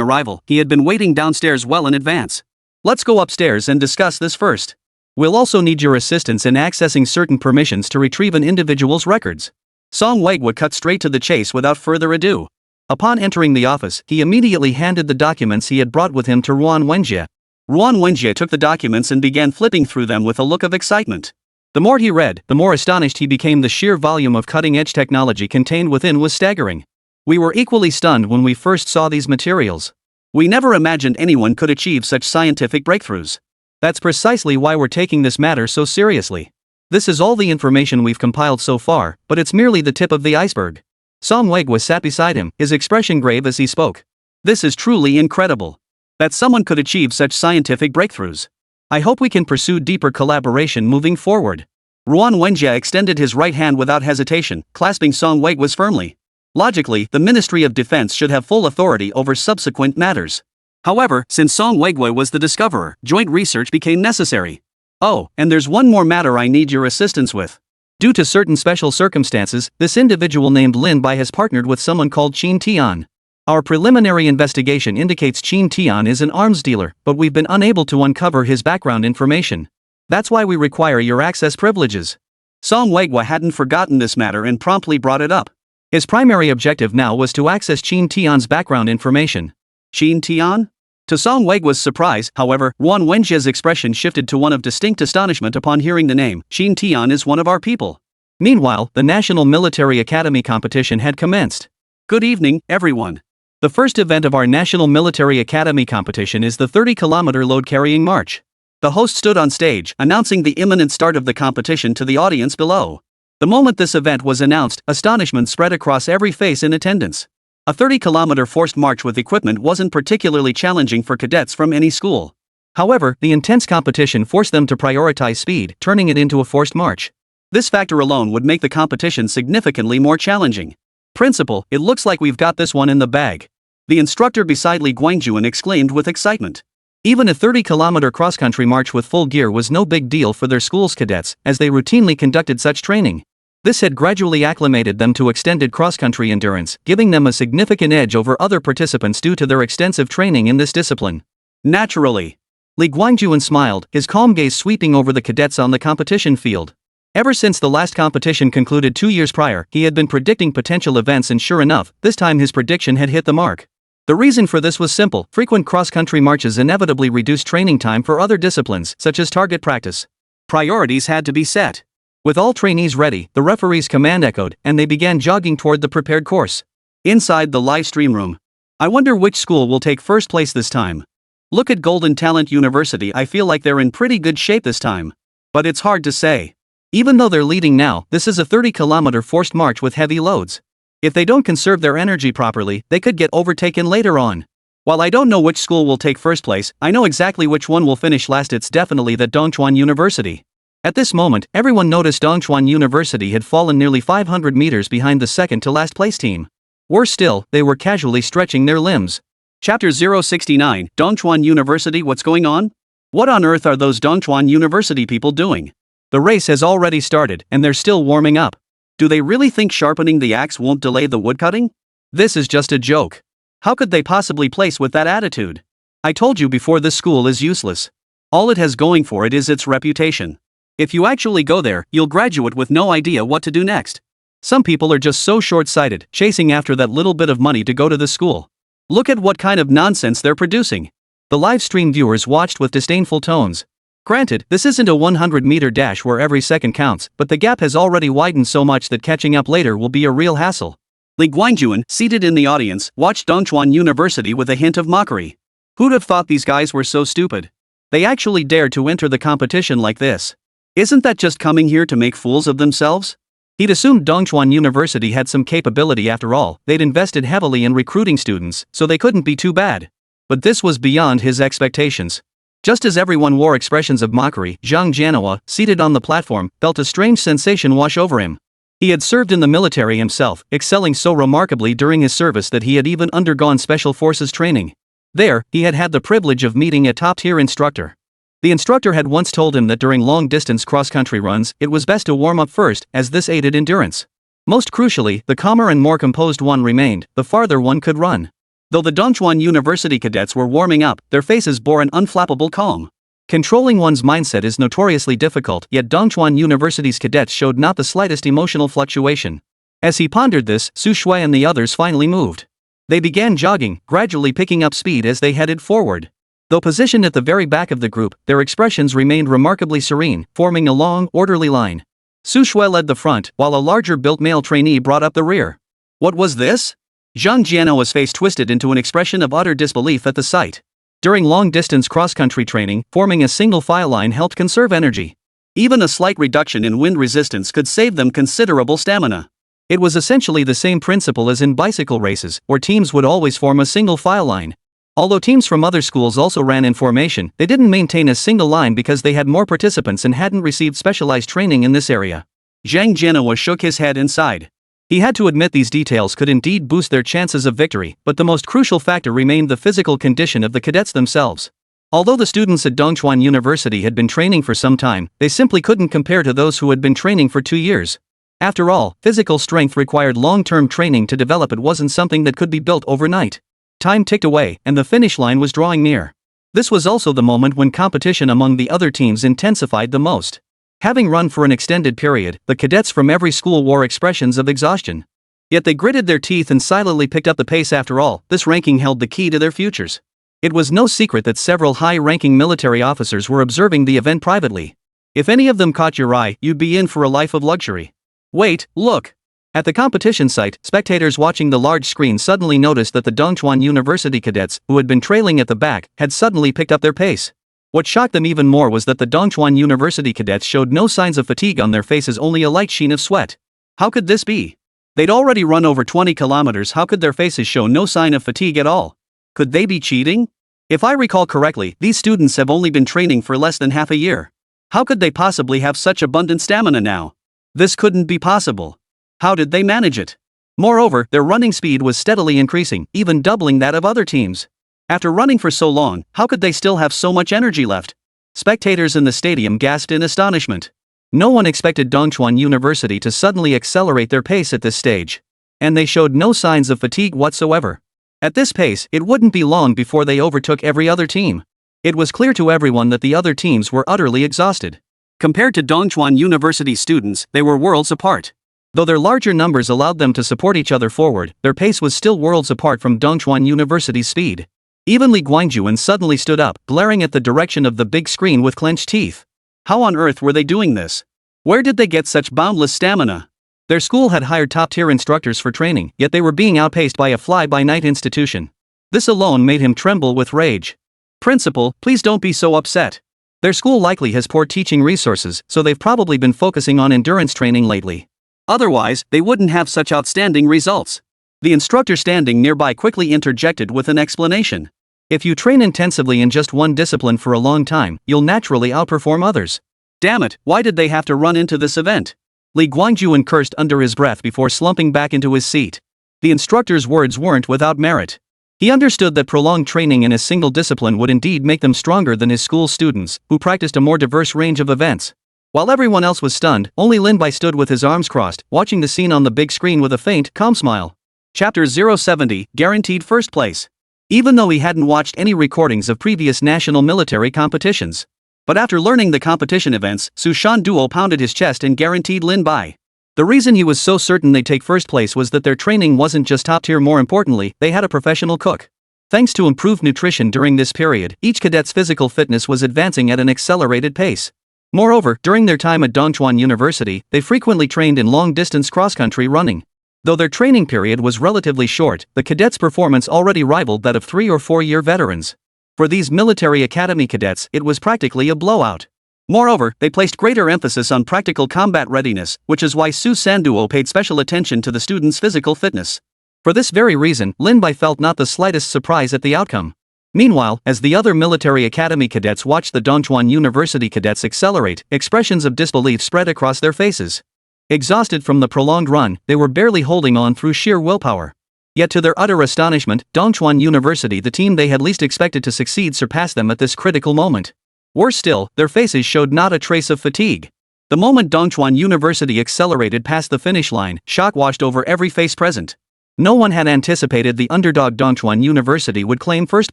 arrival, he had been waiting downstairs well in advance. Let's go upstairs and discuss this first. We'll also need your assistance in accessing certain permissions to retrieve an individual's records. Song Weigwa cut straight to the chase without further ado. Upon entering the office, he immediately handed the documents he had brought with him to Ruan Wenjie. Ruan Wenjie took the documents and began flipping through them with a look of excitement. The more he read, the more astonished he became. The sheer volume of cutting-edge technology contained within was staggering. We were equally stunned when we first saw these materials. We never imagined anyone could achieve such scientific breakthroughs. That's precisely why we're taking this matter so seriously. This is all the information we've compiled so far, but it's merely the tip of the iceberg. Song Weigwa sat beside him, his expression grave as he spoke. This is truly incredible. That someone could achieve such scientific breakthroughs. I hope we can pursue deeper collaboration moving forward. Ruan Wenjie extended his right hand without hesitation, clasping Song Weigwa's firmly. Logically, the Ministry of Defense should have full authority over subsequent matters. However, since Song Weigwa was the discoverer, joint research became necessary. Oh, and there's one more matter I need your assistance with. Due to certain special circumstances, this individual named Lin Bai has partnered with someone called Qin Tian. Our preliminary investigation indicates Qin Tian is an arms dealer, but we've been unable to uncover his background information. That's why we require your access privileges. Song Weigwa hadn't forgotten this matter and promptly brought it up. His primary objective now was to access Qin Tian's background information. Qin Tian? To Song Weigwa's surprise, however, Ruan Wenjie's expression shifted to one of distinct astonishment upon hearing the name. Qin Tian is one of our people. Meanwhile, the National Military Academy competition had commenced. Good evening, everyone. The first event of our National Military Academy competition is the 30-kilometer load-carrying march. The host stood on stage, announcing the imminent start of the competition to the audience below. The moment this event was announced, astonishment spread across every face in attendance. A 30-kilometer forced march with equipment wasn't particularly challenging for cadets from any school. However, the intense competition forced them to prioritize speed, turning it into a forced march. This factor alone would make the competition significantly more challenging. Principal, it looks like we've got this one in the bag. The instructor beside Li Guangjuan exclaimed with excitement. Even a 30-kilometer cross-country march with full gear was no big deal for their school's cadets, as they routinely conducted such training. This had gradually acclimated them to extended cross-country endurance, giving them a significant edge over other participants due to their extensive training in this discipline. Naturally. Li Guangjuan smiled, his calm gaze sweeping over the cadets on the competition field. Ever since the last competition concluded 2 years prior, he had been predicting potential events, and sure enough, this time his prediction had hit the mark. The reason for this was simple: frequent cross-country marches inevitably reduced training time for other disciplines, such as target practice. Priorities had to be set. With all trainees ready, the referee's command echoed, and they began jogging toward the prepared course. Inside the live stream room. I wonder which school will take first place this time. Look at Golden Talent University, I feel like they're in pretty good shape this time. But it's hard to say. Even though they're leading now, this is a 30-kilometer forced march with heavy loads. If they don't conserve their energy properly, they could get overtaken later on. While I don't know which school will take first place, I know exactly which one will finish last. It's definitely that Dongchuan University. At this moment, everyone noticed Dongchuan University had fallen nearly 500 meters behind the second-to-last place team. Worse still, they were casually stretching their limbs. Chapter 069, Dongchuan University. What's going on? What on earth are those Dongchuan University people doing? The race has already started, and they're still warming up. Do they really think sharpening the axe won't delay the woodcutting? This is just a joke. How could they possibly place with that attitude? I told you before, this school is useless. All it has going for it is its reputation. If you actually go there, you'll graduate with no idea what to do next. Some people are just so short-sighted, chasing after that little bit of money to go to the school. Look at what kind of nonsense they're producing. The live stream viewers watched with disdainful tones. Granted, this isn't a 100-meter dash where every second counts, but the gap has already widened so much that catching up later will be a real hassle. Li Guangjuan, seated in the audience, watched Dongchuan University with a hint of mockery. Who'd have thought these guys were so stupid? They actually dared to enter the competition like this. Isn't that just coming here to make fools of themselves? He'd assumed Dongchuan University had some capability after all. They'd invested heavily in recruiting students, so they couldn't be too bad. But this was beyond his expectations. Just as everyone wore expressions of mockery, Zhang Jianhua, seated on the platform, felt a strange sensation wash over him. He had served in the military himself, excelling so remarkably during his service that he had even undergone special forces training. There, he had had the privilege of meeting a top-tier instructor. The instructor had once told him that during long-distance cross-country runs, it was best to warm up first, as this aided endurance. Most crucially, the calmer and more composed one remained, the farther one could run. Though the Dongchuan University cadets were warming up, their faces bore an unflappable calm. Controlling one's mindset is notoriously difficult, yet Dongchuan University's cadets showed not the slightest emotional fluctuation. As he pondered this, Su Shui and the others finally moved. They began jogging, gradually picking up speed as they headed forward. Though positioned at the very back of the group, their expressions remained remarkably serene, forming a long, orderly line. Su Shui led the front, while a larger-built male trainee brought up the rear. What was this? Zhang Jianhua's face twisted into an expression of utter disbelief at the sight. During long-distance cross-country training, forming a single file line helped conserve energy. Even a slight reduction in wind resistance could save them considerable stamina. It was essentially the same principle as in bicycle races, where teams would always form a single file line. Although teams from other schools also ran in formation, they didn't maintain a single line because they had more participants and hadn't received specialized training in this area. Zhang Jianhua shook his head and sighed. He had to admit these details could indeed boost their chances of victory, but the most crucial factor remained the physical condition of the cadets themselves. Although the students at Dongchuan University had been training for some time, they simply couldn't compare to those who had been training for 2 years. After all, physical strength required long-term training to develop. It wasn't something that could be built overnight. Time ticked away, and the finish line was drawing near. This was also the moment when competition among the other teams intensified the most. Having run for an extended period, the cadets from every school wore expressions of exhaustion. Yet they gritted their teeth and silently picked up the pace. After all, this ranking held the key to their futures. It was no secret that several high-ranking military officers were observing the event privately. If any of them caught your eye, you'd be in for a life of luxury. Wait, look! At the competition site, spectators watching the large screen suddenly noticed that the Dongchuan University cadets, who had been trailing at the back, had suddenly picked up their pace. What shocked them even more was that the Dongchuan University cadets showed no signs of fatigue on their faces, only a light sheen of sweat. How could this be? They'd already run over 20 kilometers. How could their faces show no sign of fatigue at all? Could they be cheating? If I recall correctly, these students have only been training for less than half a year. How could they possibly have such abundant stamina now? This couldn't be possible. How did they manage it? Moreover, their running speed was steadily increasing, even doubling that of other teams. After running for so long, how could they still have so much energy left? Spectators in the stadium gasped in astonishment. No one expected Dongchuan University to suddenly accelerate their pace at this stage. And they showed no signs of fatigue whatsoever. At this pace, it wouldn't be long before they overtook every other team. It was clear to everyone that the other teams were utterly exhausted. Compared to Dongchuan University students, they were worlds apart. Though their larger numbers allowed them to support each other forward, their pace was still worlds apart from Dongchuan University's speed. Even Li Guangjuan suddenly stood up, glaring at the direction of the big screen with clenched teeth. How on earth were they doing this? Where did they get such boundless stamina? Their school had hired top-tier instructors for training, yet they were being outpaced by a fly-by-night institution. This alone made him tremble with rage. Principal, please don't be so upset. Their school likely has poor teaching resources, so they've probably been focusing on endurance training lately. Otherwise, they wouldn't have such outstanding results. The instructor standing nearby quickly interjected with an explanation. If you train intensively in just one discipline for a long time, you'll naturally outperform others. Damn it, why did they have to run into this event? Li Guangjuan cursed under his breath before slumping back into his seat. The instructor's words weren't without merit. He understood that prolonged training in a single discipline would indeed make them stronger than his school students, who practiced a more diverse range of events. While everyone else was stunned, only Lin Bai stood with his arms crossed, watching the scene on the big screen with a faint, calm smile. Chapter 070, Guaranteed First Place. Even though he hadn't watched any recordings of previous national military competitions. But after learning the competition events, Su Shan Duo pounded his chest and guaranteed Lin Bai. The reason he was so certain they'd take first place was that their training wasn't just top tier, more importantly, they had a professional cook. Thanks to improved nutrition during this period, each cadet's physical fitness was advancing at an accelerated pace. Moreover, during their time at Dongchuan University, they frequently trained in long-distance cross-country running. Though their training period was relatively short, the cadets' performance already rivaled that of 3 or 4 year veterans. For these military academy cadets, it was practically a blowout. Moreover, they placed greater emphasis on practical combat readiness, which is why Su Sanduo paid special attention to the students' physical fitness. For this very reason, Lin Bai felt not the slightest surprise at the outcome. Meanwhile, as the other military academy cadets watched the Dongchuan University cadets accelerate, expressions of disbelief spread across their faces. Exhausted from the prolonged run, they were barely holding on through sheer willpower. Yet to their utter astonishment, Dongchuan University, the team they had least expected to succeed, surpassed them at this critical moment. Worse still, their faces showed not a trace of fatigue. The moment Dongchuan University accelerated past the finish line, shock washed over every face present. No one had anticipated the underdog Dongchuan University would claim first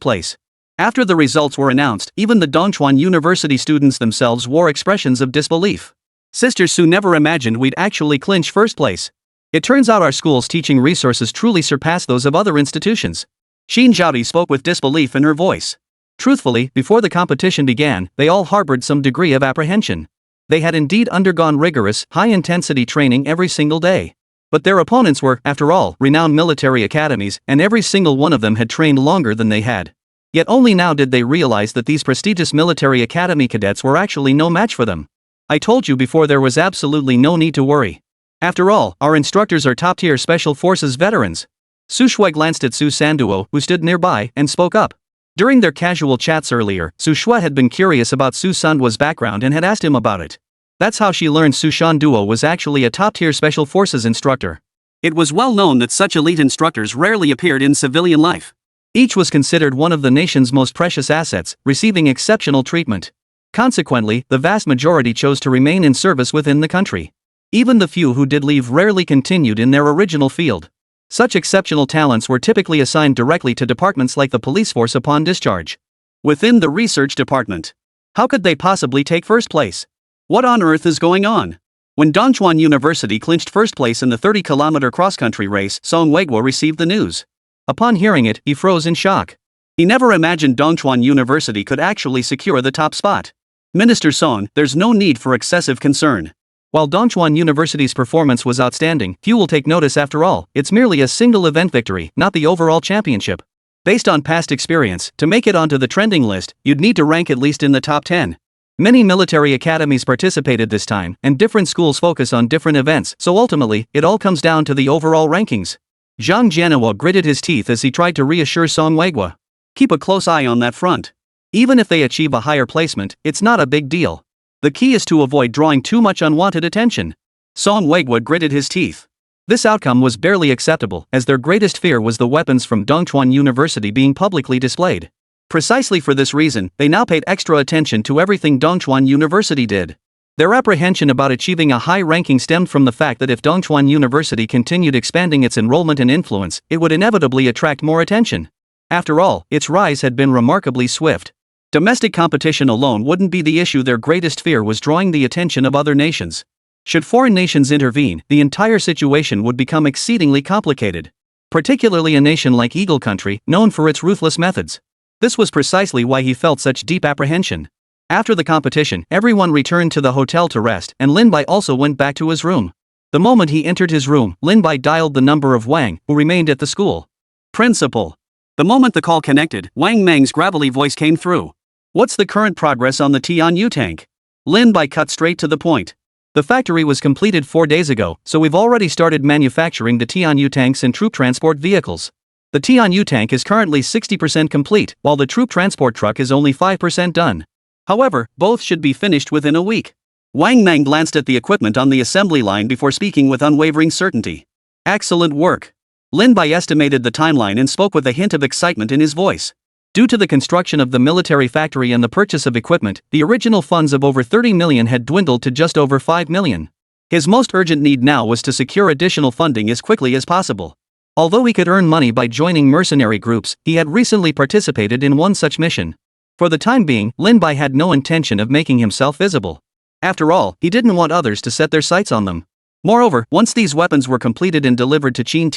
place. After the results were announced, even the Dongchuan University students themselves wore expressions of disbelief. Sister Su never imagined we'd actually clinch first place. It turns out our school's teaching resources truly surpass those of other institutions. Xin Zhaodi spoke with disbelief in her voice. Truthfully, before the competition began, they all harbored some degree of apprehension. They had indeed undergone rigorous, high-intensity training every single day. But their opponents were, after all, renowned military academies, and every single one of them had trained longer than they had. Yet only now did they realize that these prestigious military academy cadets were actually no match for them. I told you before, there was absolutely no need to worry. After all, our instructors are top-tier special forces veterans. Su Shui glanced at Su Sanduo, who stood nearby, and spoke up. During their casual chats earlier, Su Shui had been curious about Su Sanduo's background and had asked him about it. That's how she learned Su Shan Duo was actually a top-tier special forces instructor. It was well known that such elite instructors rarely appeared in civilian life. Each was considered one of the nation's most precious assets, receiving exceptional treatment. Consequently, the vast majority chose to remain in service within the country. Even the few who did leave rarely continued in their original field. Such exceptional talents were typically assigned directly to departments like the police force upon discharge. Within the research department. How could they possibly take first place? What on earth is going on? When Dongchuan University clinched first place in the 30-kilometer cross-country race, Song Weiguo received the news. Upon hearing it, he froze in shock. He never imagined Dongchuan University could actually secure the top spot. Minister Song, there's no need for excessive concern. While Dongchuan University's performance was outstanding, few will take notice after all. It's merely a single event victory, not the overall championship. Based on past experience, to make it onto the trending list, you'd need to rank at least in the top 10. Many military academies participated this time, and different schools focus on different events, so ultimately, it all comes down to the overall rankings. Zhang Jianhua gritted his teeth as he tried to reassure Song Weiguo. Keep a close eye on that front. Even if they achieve a higher placement, it's not a big deal. The key is to avoid drawing too much unwanted attention. Song Weiguo gritted his teeth. This outcome was barely acceptable, as their greatest fear was the weapons from Dongchuan University being publicly displayed. Precisely for this reason, they now paid extra attention to everything Dongchuan University did. Their apprehension about achieving a high ranking stemmed from the fact that if Dongchuan University continued expanding its enrollment and influence, it would inevitably attract more attention. After all, its rise had been remarkably swift. Domestic competition alone wouldn't be the issue. Their greatest fear was drawing the attention of other nations. Should foreign nations intervene, the entire situation would become exceedingly complicated. Particularly a nation like Eagle Country, known for its ruthless methods. This was precisely why he felt such deep apprehension. After the competition, everyone returned to the hotel to rest, and Lin Bai also went back to his room. The moment he entered his room, Lin Bai dialed the number of Wang, who remained at the school. Principal. The moment the call connected, Wang Meng's gravelly voice came through. What's the current progress on the Tianyu tank? Lin Bai cut straight to the point. The factory was completed 4 days ago, so we've already started manufacturing the Tianyu tanks and troop transport vehicles. The Tianyu tank is currently 60% complete, while the troop transport truck is only 5% done. However, both should be finished within a week. Wang Meng glanced at the equipment on the assembly line before speaking with unwavering certainty. Excellent work. Lin Bai estimated the timeline and spoke with a hint of excitement in his voice. Due to the construction of the military factory and the purchase of equipment, the original funds of over 30 million had dwindled to just over 5 million. His most urgent need now was to secure additional funding as quickly as possible. Although he could earn money by joining mercenary groups, he had recently participated in one such mission. For the time being, Lin Bai had no intention of making himself visible. After all, he didn't want others to set their sights on them. Moreover, once these weapons were completed and delivered to Qin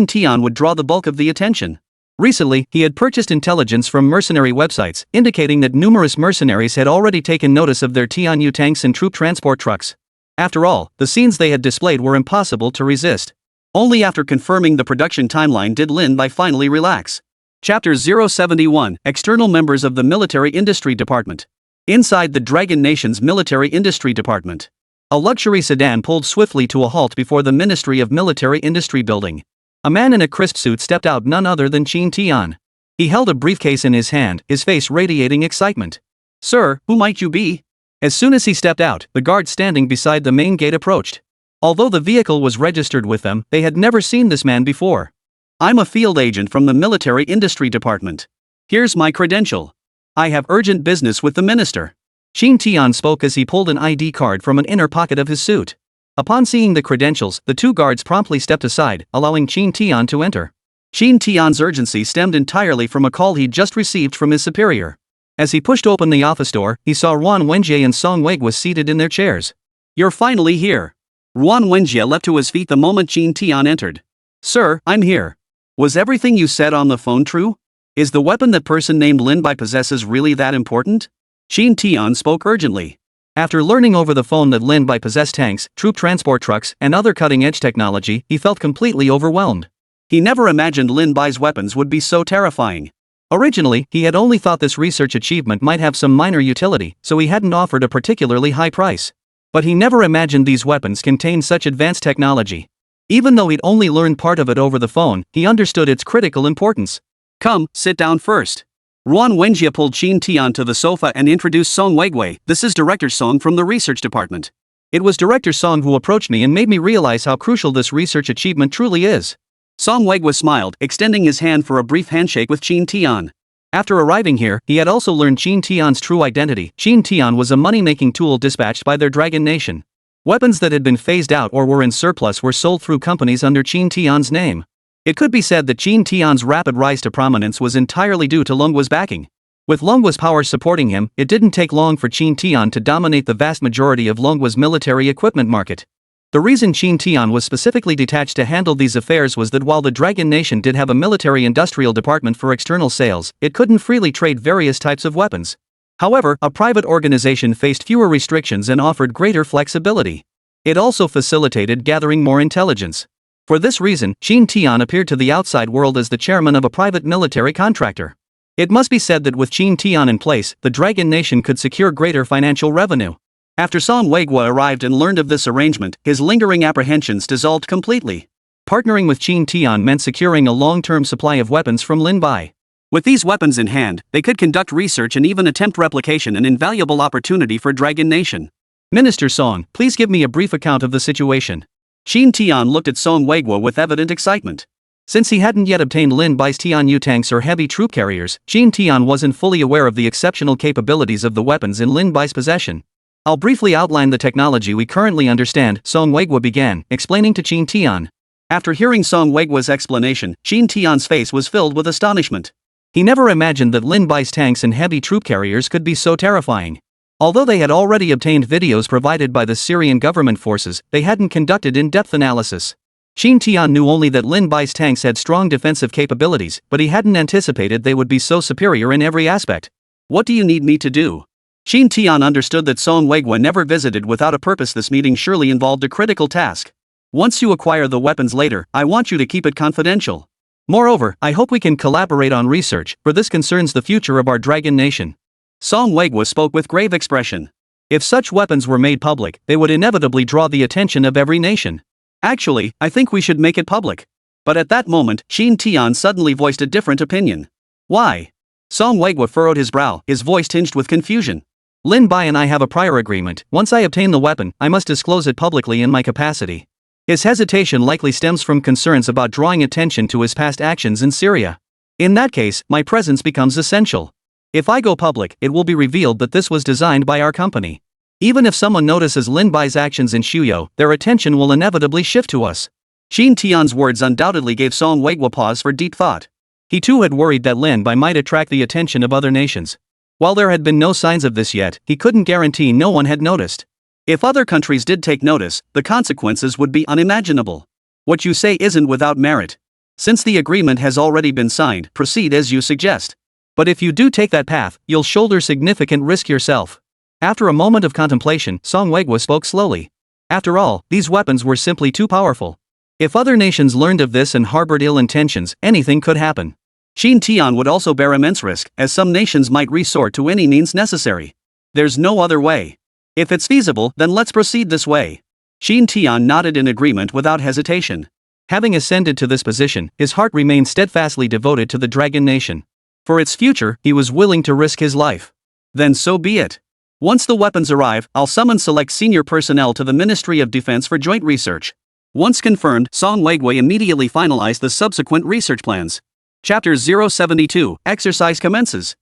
Tian would draw the bulk of the attention. Recently, he had purchased intelligence from mercenary websites, indicating that numerous mercenaries had already taken notice of their Tianyu tanks and troop transport trucks. After all, the scenes they had displayed were impossible to resist. Only after confirming the production timeline did Lin Bai finally relax. Chapter 071, External Members of the Military Industry Department. Inside the Dragon Nation's Military Industry Department. A luxury sedan pulled swiftly to a halt before the Ministry of Military Industry building. A man in a crisp suit stepped out, none other than Qin Tian. He held a briefcase in his hand, his face radiating excitement. "Sir, who might you be?" As soon as he stepped out, the guard standing beside the main gate approached. Although the vehicle was registered with them, they had never seen this man before. "I'm a field agent from the Military Industry Department. Here's my credential. I have urgent business with the minister." Qin Tian spoke as he pulled an ID card from an inner pocket of his suit. Upon seeing the credentials, the two guards promptly stepped aside, allowing Qin Tian to enter. Qin Tian's urgency stemmed entirely from a call he'd just received from his superior. As he pushed open the office door, he saw Ruan Wenjie and Song Weiguo seated in their chairs. "You're finally here." Ruan Wenjie leapt to his feet the moment Qin Tian entered. "Sir, I'm here. Was everything you said on the phone true? Is the weapon that person named Lin Bai possesses really that important?" Qin Tian spoke urgently. After learning over the phone that Lin Bai possessed tanks, troop transport trucks, and other cutting-edge technology, he felt completely overwhelmed. He never imagined Lin Bai's weapons would be so terrifying. Originally, he had only thought this research achievement might have some minor utility, so he hadn't offered a particularly high price. But he never imagined these weapons contained such advanced technology. Even though he'd only learned part of it over the phone, he understood its critical importance. "Come, sit down first." Ruan Wenjie pulled Qin Tian to the sofa and introduced Song Weiguo. "This is Director Song from the research department." It was Director Song who approached me and made me realize how crucial this research achievement truly is. Song Weiguo smiled, extending his hand for a brief handshake with Qin Tian. After arriving here, he had also learned Qin Tian's true identity. Qin Tian was a money-making tool dispatched by their Dragon Nation. Weapons that had been phased out or were in surplus were sold through companies under Qin Tian's name. It could be said that Qin Tian's rapid rise to prominence was entirely due to Lungwa's backing. With Lungwa's power supporting him, it didn't take long for Qin Tian to dominate the vast majority of Lungwa's military equipment market. The reason Qin Tian was specifically detached to handle these affairs was that while the Dragon Nation did have a military industrial department for external sales, it couldn't freely trade various types of weapons. However, a private organization faced fewer restrictions and offered greater flexibility. It also facilitated gathering more intelligence. For this reason, Qin Tian appeared to the outside world as the chairman of a private military contractor. It must be said that with Qin Tian in place, the Dragon Nation could secure greater financial revenue. After Song Weiguo arrived and learned of this arrangement, his lingering apprehensions dissolved completely. Partnering with Qin Tian meant securing a long-term supply of weapons from Lin Bai. With these weapons in hand, they could conduct research and even attempt replication, an invaluable opportunity for Dragon Nation. Minister Song, please give me a brief account of the situation. Shin Tian looked at Song Weiguo with evident excitement. Since he hadn't yet obtained Lin Bai's Tianyu tanks or heavy troop carriers, Shin Tian wasn't fully aware of the exceptional capabilities of the weapons in Lin Bai's possession. I'll briefly outline the technology we currently understand, Song Weiguo began, explaining to Shin Tian. After hearing Song Weiguo's explanation, Shin Tian's face was filled with astonishment. He never imagined that Lin Bai's tanks and heavy troop carriers could be so terrifying. Although they had already obtained videos provided by the Syrian government forces, they hadn't conducted in-depth analysis. Shin Tian knew only that Lin Bai's tanks had strong defensive capabilities, but he hadn't anticipated they would be so superior in every aspect. What do you need me to do? Shin Tian understood that Song Weiguo never visited without a purpose. This meeting surely involved a critical task. Once you acquire the weapons later, I want you to keep it confidential. Moreover, I hope we can collaborate on research, for this concerns the future of our dragon nation. Song Weiguo spoke with grave expression. If such weapons were made public, they would inevitably draw the attention of every nation. Actually, I think we should make it public. But at that moment, Shin Tian suddenly voiced a different opinion. Why? Song Weiguo furrowed his brow, his voice tinged with confusion. Lin Bai and I have a prior agreement. Once I obtain the weapon, I must disclose it publicly in my capacity. His hesitation likely stems from concerns about drawing attention to his past actions in Syria. In that case, my presence becomes essential. If I go public, it will be revealed that this was designed by our company. Even if someone notices Lin Bai's actions in Shuyo, their attention will inevitably shift to us. Shin Tian's words undoubtedly gave Song Weiguo pause for deep thought. He too had worried that Lin Bai might attract the attention of other nations. While there had been no signs of this yet, he couldn't guarantee no one had noticed. If other countries did take notice, the consequences would be unimaginable. What you say isn't without merit. Since the agreement has already been signed, proceed as you suggest. But if you do take that path, you'll shoulder significant risk yourself. After a moment of contemplation, Song Weiguo spoke slowly. After all, these weapons were simply too powerful. If other nations learned of this and harbored ill intentions, anything could happen. Shin Tian would also bear immense risk, as some nations might resort to any means necessary. There's no other way. If it's feasible, then let's proceed this way. Shin Tian nodded in agreement without hesitation. Having ascended to this position, his heart remained steadfastly devoted to the Dragon Nation. For its future, he was willing to risk his life. Then so be it. Once the weapons arrive, I'll summon select senior personnel to the Ministry of Defense for joint research. Once confirmed, Song Weiguo immediately finalized the subsequent research plans. Chapter 072, Exercise commences.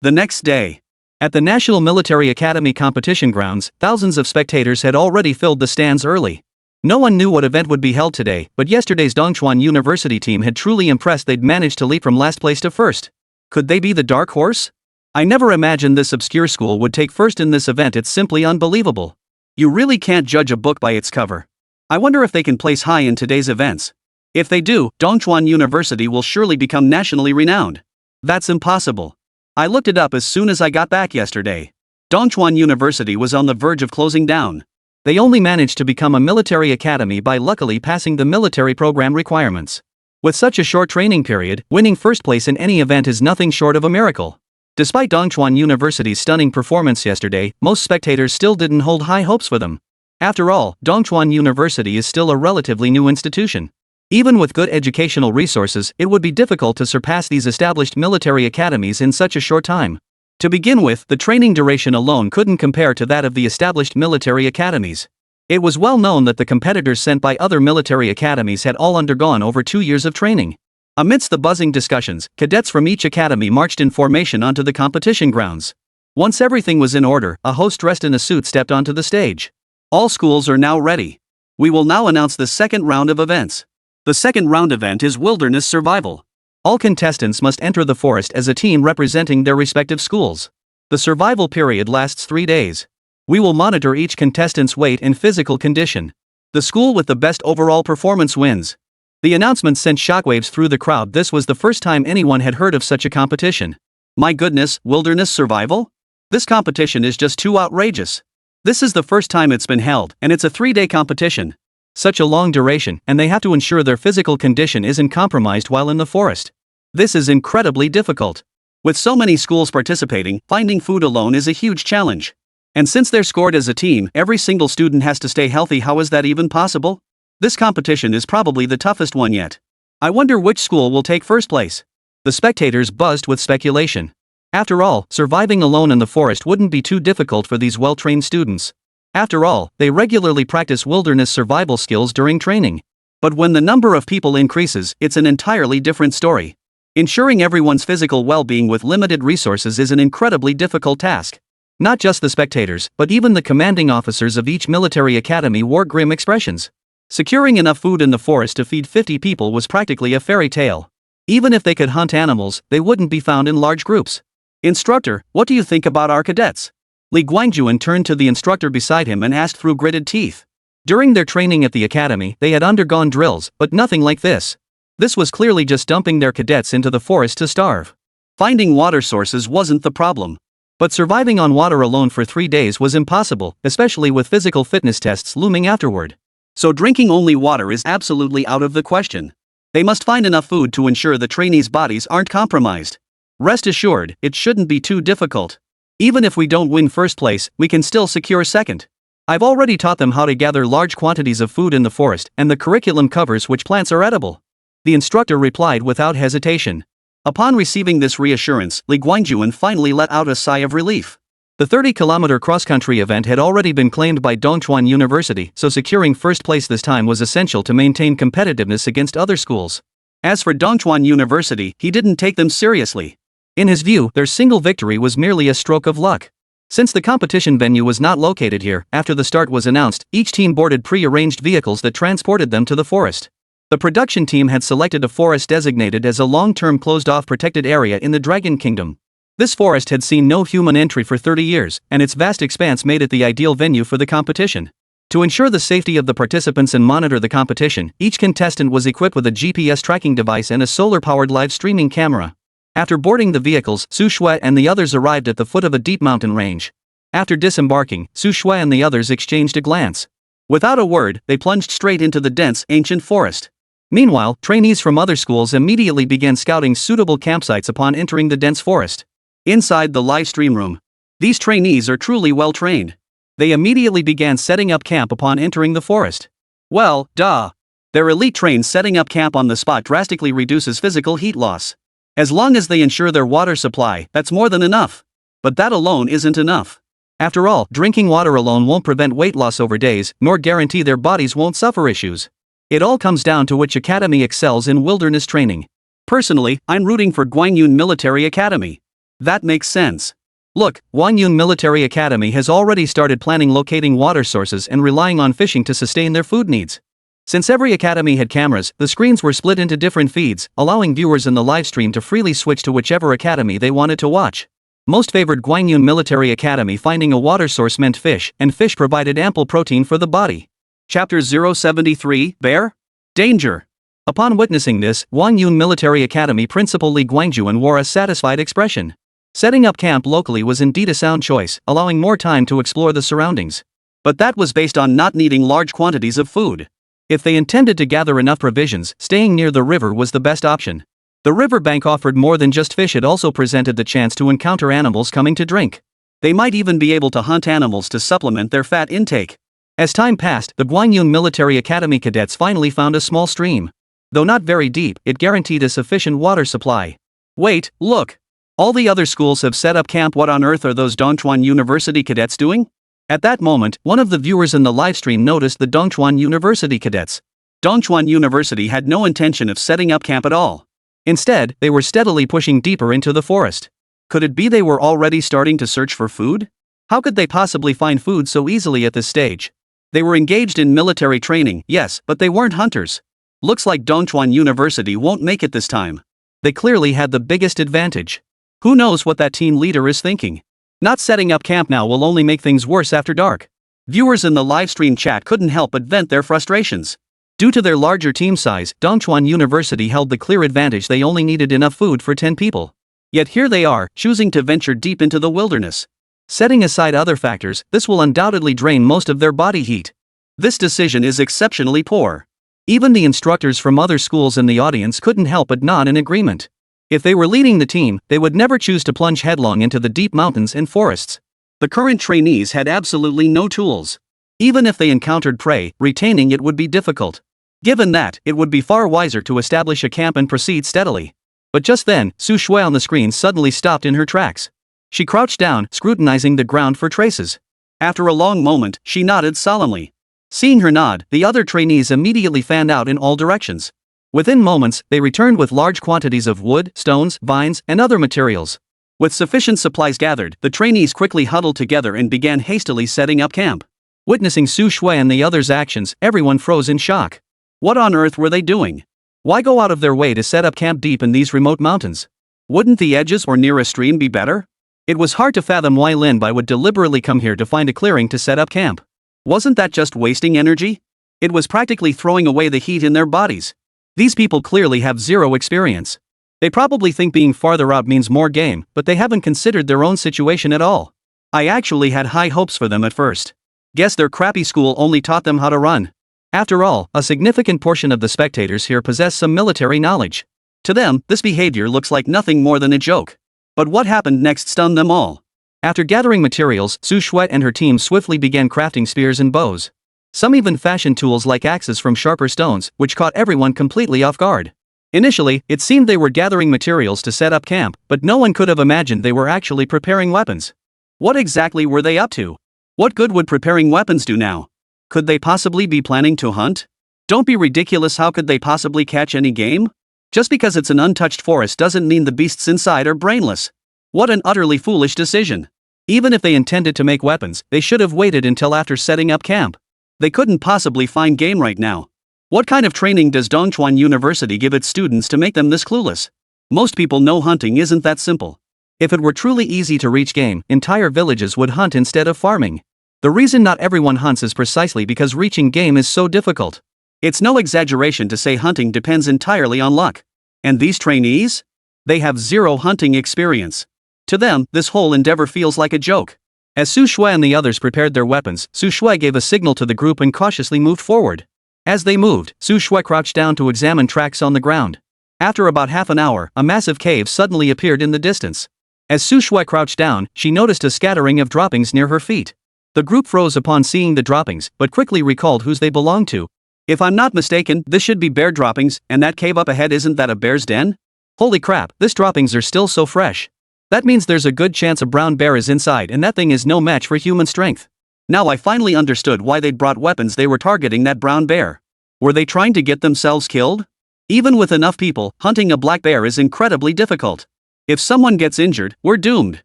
The next day. At the National Military Academy competition grounds, thousands of spectators had already filled the stands early. No one knew what event would be held today, but yesterday's Dongchuan University team had truly impressed. They'd managed to leap from last place to first. Could they be the dark horse? I never imagined this obscure school would take first in this event. It's simply unbelievable. You really can't judge a book by its cover. I wonder if they can place high in today's events. If they do, Dongchuan University will surely become nationally renowned. That's impossible. I looked it up as soon as I got back yesterday. Dongchuan University was on the verge of closing down. They only managed to become a military academy by luckily passing the military program requirements. With such a short training period, winning first place in any event is nothing short of a miracle. Despite Dongchuan University's stunning performance yesterday, most spectators still didn't hold high hopes for them. After all, Dongchuan University is still a relatively new institution. Even with good educational resources, it would be difficult to surpass these established military academies in such a short time. To begin with, the training duration alone couldn't compare to that of the established military academies. It was well known that the competitors sent by other military academies had all undergone over 2 years of training. Amidst the buzzing discussions, cadets from each academy marched in formation onto the competition grounds. Once everything was in order, a host dressed in a suit stepped onto the stage. All schools are now ready. We will now announce the second round of events. The second round event is Wilderness Survival. All contestants must enter the forest as a team representing their respective schools. The survival period lasts 3 days. We will monitor each contestant's weight and physical condition. The school with the best overall performance wins. The announcement sent shockwaves through the crowd. This was the first time anyone had heard of such a competition. My goodness, Wilderness Survival? This competition is just too outrageous. This is the first time it's been held, and it's a 3-day competition. Such a long duration, and they have to ensure their physical condition isn't compromised while in the forest. This is incredibly difficult. With so many schools participating, finding food alone is a huge challenge. And since they're scored as a team, every single student has to stay healthy. How is that even possible? This competition is probably the toughest one yet. I wonder which school will take first place. The spectators buzzed with speculation. After all, surviving alone in the forest wouldn't be too difficult for these well-trained students. After all, they regularly practice wilderness survival skills during training. But when the number of people increases, it's an entirely different story. Ensuring everyone's physical well-being with limited resources is an incredibly difficult task. Not just the spectators, but even the commanding officers of each military academy wore grim expressions. Securing enough food in the forest to feed 50 people was practically a fairy tale. Even if they could hunt animals, they wouldn't be found in large groups. Instructor, what do you think about our cadets? Li Guangjuan turned to the instructor beside him and asked through gritted teeth. During their training at the academy, they had undergone drills, but nothing like this. This was clearly just dumping their cadets into the forest to starve. Finding water sources wasn't the problem. But surviving on water alone for 3 days was impossible, especially with physical fitness tests looming afterward. So drinking only water is absolutely out of the question. They must find enough food to ensure the trainees' bodies aren't compromised. Rest assured, it shouldn't be too difficult. Even if we don't win first place, we can still secure second. I've already taught them how to gather large quantities of food in the forest, and the curriculum covers which plants are edible. The instructor replied without hesitation. Upon receiving this reassurance, Li Guangjuan finally let out a sigh of relief. The 30-kilometer cross-country event had already been claimed by Dongchuan University, so securing first place this time was essential to maintain competitiveness against other schools. As for Dongchuan University, he didn't take them seriously. In his view, their single victory was merely a stroke of luck. Since the competition venue was not located here, after the start was announced, each team boarded pre-arranged vehicles that transported them to the forest. The production team had selected a forest designated as a long-term closed-off protected area in the Dragon Kingdom. This forest had seen no human entry for 30 years, and its vast expanse made it the ideal venue for the competition. To ensure the safety of the participants and monitor the competition, each contestant was equipped with a GPS tracking device and a solar-powered live streaming camera. After boarding the vehicles, Su Shui and the others arrived at the foot of a deep mountain range. After disembarking, Su Shui and the others exchanged a glance. Without a word, they plunged straight into the dense, ancient forest. Meanwhile, trainees from other schools immediately began scouting suitable campsites upon entering the dense forest. Inside the live stream room, these trainees are truly well trained. They immediately began setting up camp upon entering the forest. Well, duh. Their elite trained setting up camp on the spot drastically reduces physical heat loss. As long as they ensure their water supply, that's more than enough. But that alone isn't enough. After all, drinking water alone won't prevent weight loss over days, nor guarantee their bodies won't suffer issues. It all comes down to which academy excels in wilderness training. Personally, I'm rooting for Guangyun Military Academy. That makes sense. Look, Guangyun Military Academy has already started planning locating water sources and relying on fishing to sustain their food needs. Since every academy had cameras, the screens were split into different feeds, allowing viewers in the livestream to freely switch to whichever academy they wanted to watch. Most favored Guangyun Military Academy. Finding a water source meant fish, and fish provided ample protein for the body. Chapter 073, Bear? Danger. Upon witnessing this, Guangyun Military Academy Principal Li Guangjuan wore a satisfied expression. Setting up camp locally was indeed a sound choice, allowing more time to explore the surroundings. But that was based on not needing large quantities of food. If they intended to gather enough provisions, staying near the river was the best option. The riverbank offered more than just fish. It also presented the chance to encounter animals coming to drink. They might even be able to hunt animals to supplement their fat intake. As time passed, the Guangyun Military Academy cadets finally found a small stream. Though not very deep, it guaranteed a sufficient water supply. Wait, look! All the other schools have set up camp. What on earth are those Dongchuan University cadets doing? At that moment, one of the viewers in the livestream noticed the Dongchuan University cadets. Dongchuan University had no intention of setting up camp at all. Instead, they were steadily pushing deeper into the forest. Could it be they were already starting to search for food? How could they possibly find food so easily at this stage? They were engaged in military training, yes, but they weren't hunters. Looks like Dongchuan University won't make it this time. They clearly had the biggest advantage. Who knows what that team leader is thinking? Not setting up camp now will only make things worse after dark. Viewers in the livestream chat couldn't help but vent their frustrations. Due to their larger team size, Dongchuan University held the clear advantage. They only needed enough food for 10 people. Yet here they are, choosing to venture deep into the wilderness. Setting aside other factors, this will undoubtedly drain most of their body heat. This decision is exceptionally poor. Even the instructors from other schools in the audience couldn't help but nod in agreement. If they were leading the team, they would never choose to plunge headlong into the deep mountains and forests. The current trainees had absolutely no tools. Even if they encountered prey, retaining it would be difficult. Given that, it would be far wiser to establish a camp and proceed steadily. But just then, Su Shui on the screen suddenly stopped in her tracks. She crouched down, scrutinizing the ground for traces. After a long moment, she nodded solemnly. Seeing her nod, the other trainees immediately fanned out in all directions. Within moments, they returned with large quantities of wood, stones, vines, and other materials. With sufficient supplies gathered, the trainees quickly huddled together and began hastily setting up camp. Witnessing Su Shui and the others' actions, everyone froze in shock. What on earth were they doing? Why go out of their way to set up camp deep in these remote mountains? Wouldn't the edges or near a stream be better? It was hard to fathom why Lin Bai would deliberately come here to find a clearing to set up camp. Wasn't that just wasting energy? It was practically throwing away the heat in their bodies. These people clearly have zero experience. They probably think being farther out means more game, but they haven't considered their own situation at all. I actually had high hopes for them at first. Guess their crappy school only taught them how to run. After all, a significant portion of the spectators here possess some military knowledge. To them, this behavior looks like nothing more than a joke. But what happened next stunned them all. After gathering materials, Su Shui and her team swiftly began crafting spears and bows. Some even fashioned tools like axes from sharper stones, which caught everyone completely off guard. Initially, it seemed they were gathering materials to set up camp, but no one could have imagined they were actually preparing weapons. What exactly were they up to? What good would preparing weapons do now? Could they possibly be planning to hunt? Don't be ridiculous, how could they possibly catch any game? Just because it's an untouched forest doesn't mean the beasts inside are brainless. What an utterly foolish decision. Even if they intended to make weapons, they should have waited until after setting up camp. They couldn't possibly find game right now. What kind of training does Dongchuan University give its students to make them this clueless? Most people know hunting isn't that simple. If it were truly easy to reach game, entire villages would hunt instead of farming. The reason not everyone hunts is precisely because reaching game is so difficult. It's no exaggeration to say hunting depends entirely on luck. And these trainees? They have zero hunting experience. To them, this whole endeavor feels like a joke. As Su Shui and the others prepared their weapons, Su Shui gave a signal to the group and cautiously moved forward. As they moved, Su Shui crouched down to examine tracks on the ground. After about half an hour, a massive cave suddenly appeared in the distance. As Su Shui crouched down, she noticed a scattering of droppings near her feet. The group froze upon seeing the droppings, but quickly recalled whose they belonged to. If I'm not mistaken, this should be bear droppings, and that cave up ahead, isn't that a bear's den? Holy crap, these droppings are still so fresh. That means there's a good chance a brown bear is inside, and that thing is no match for human strength. Now I finally understood why they'd brought weapons. They were targeting that brown bear. Were they trying to get themselves killed? Even with enough people, hunting a black bear is incredibly difficult. If someone gets injured, we're doomed.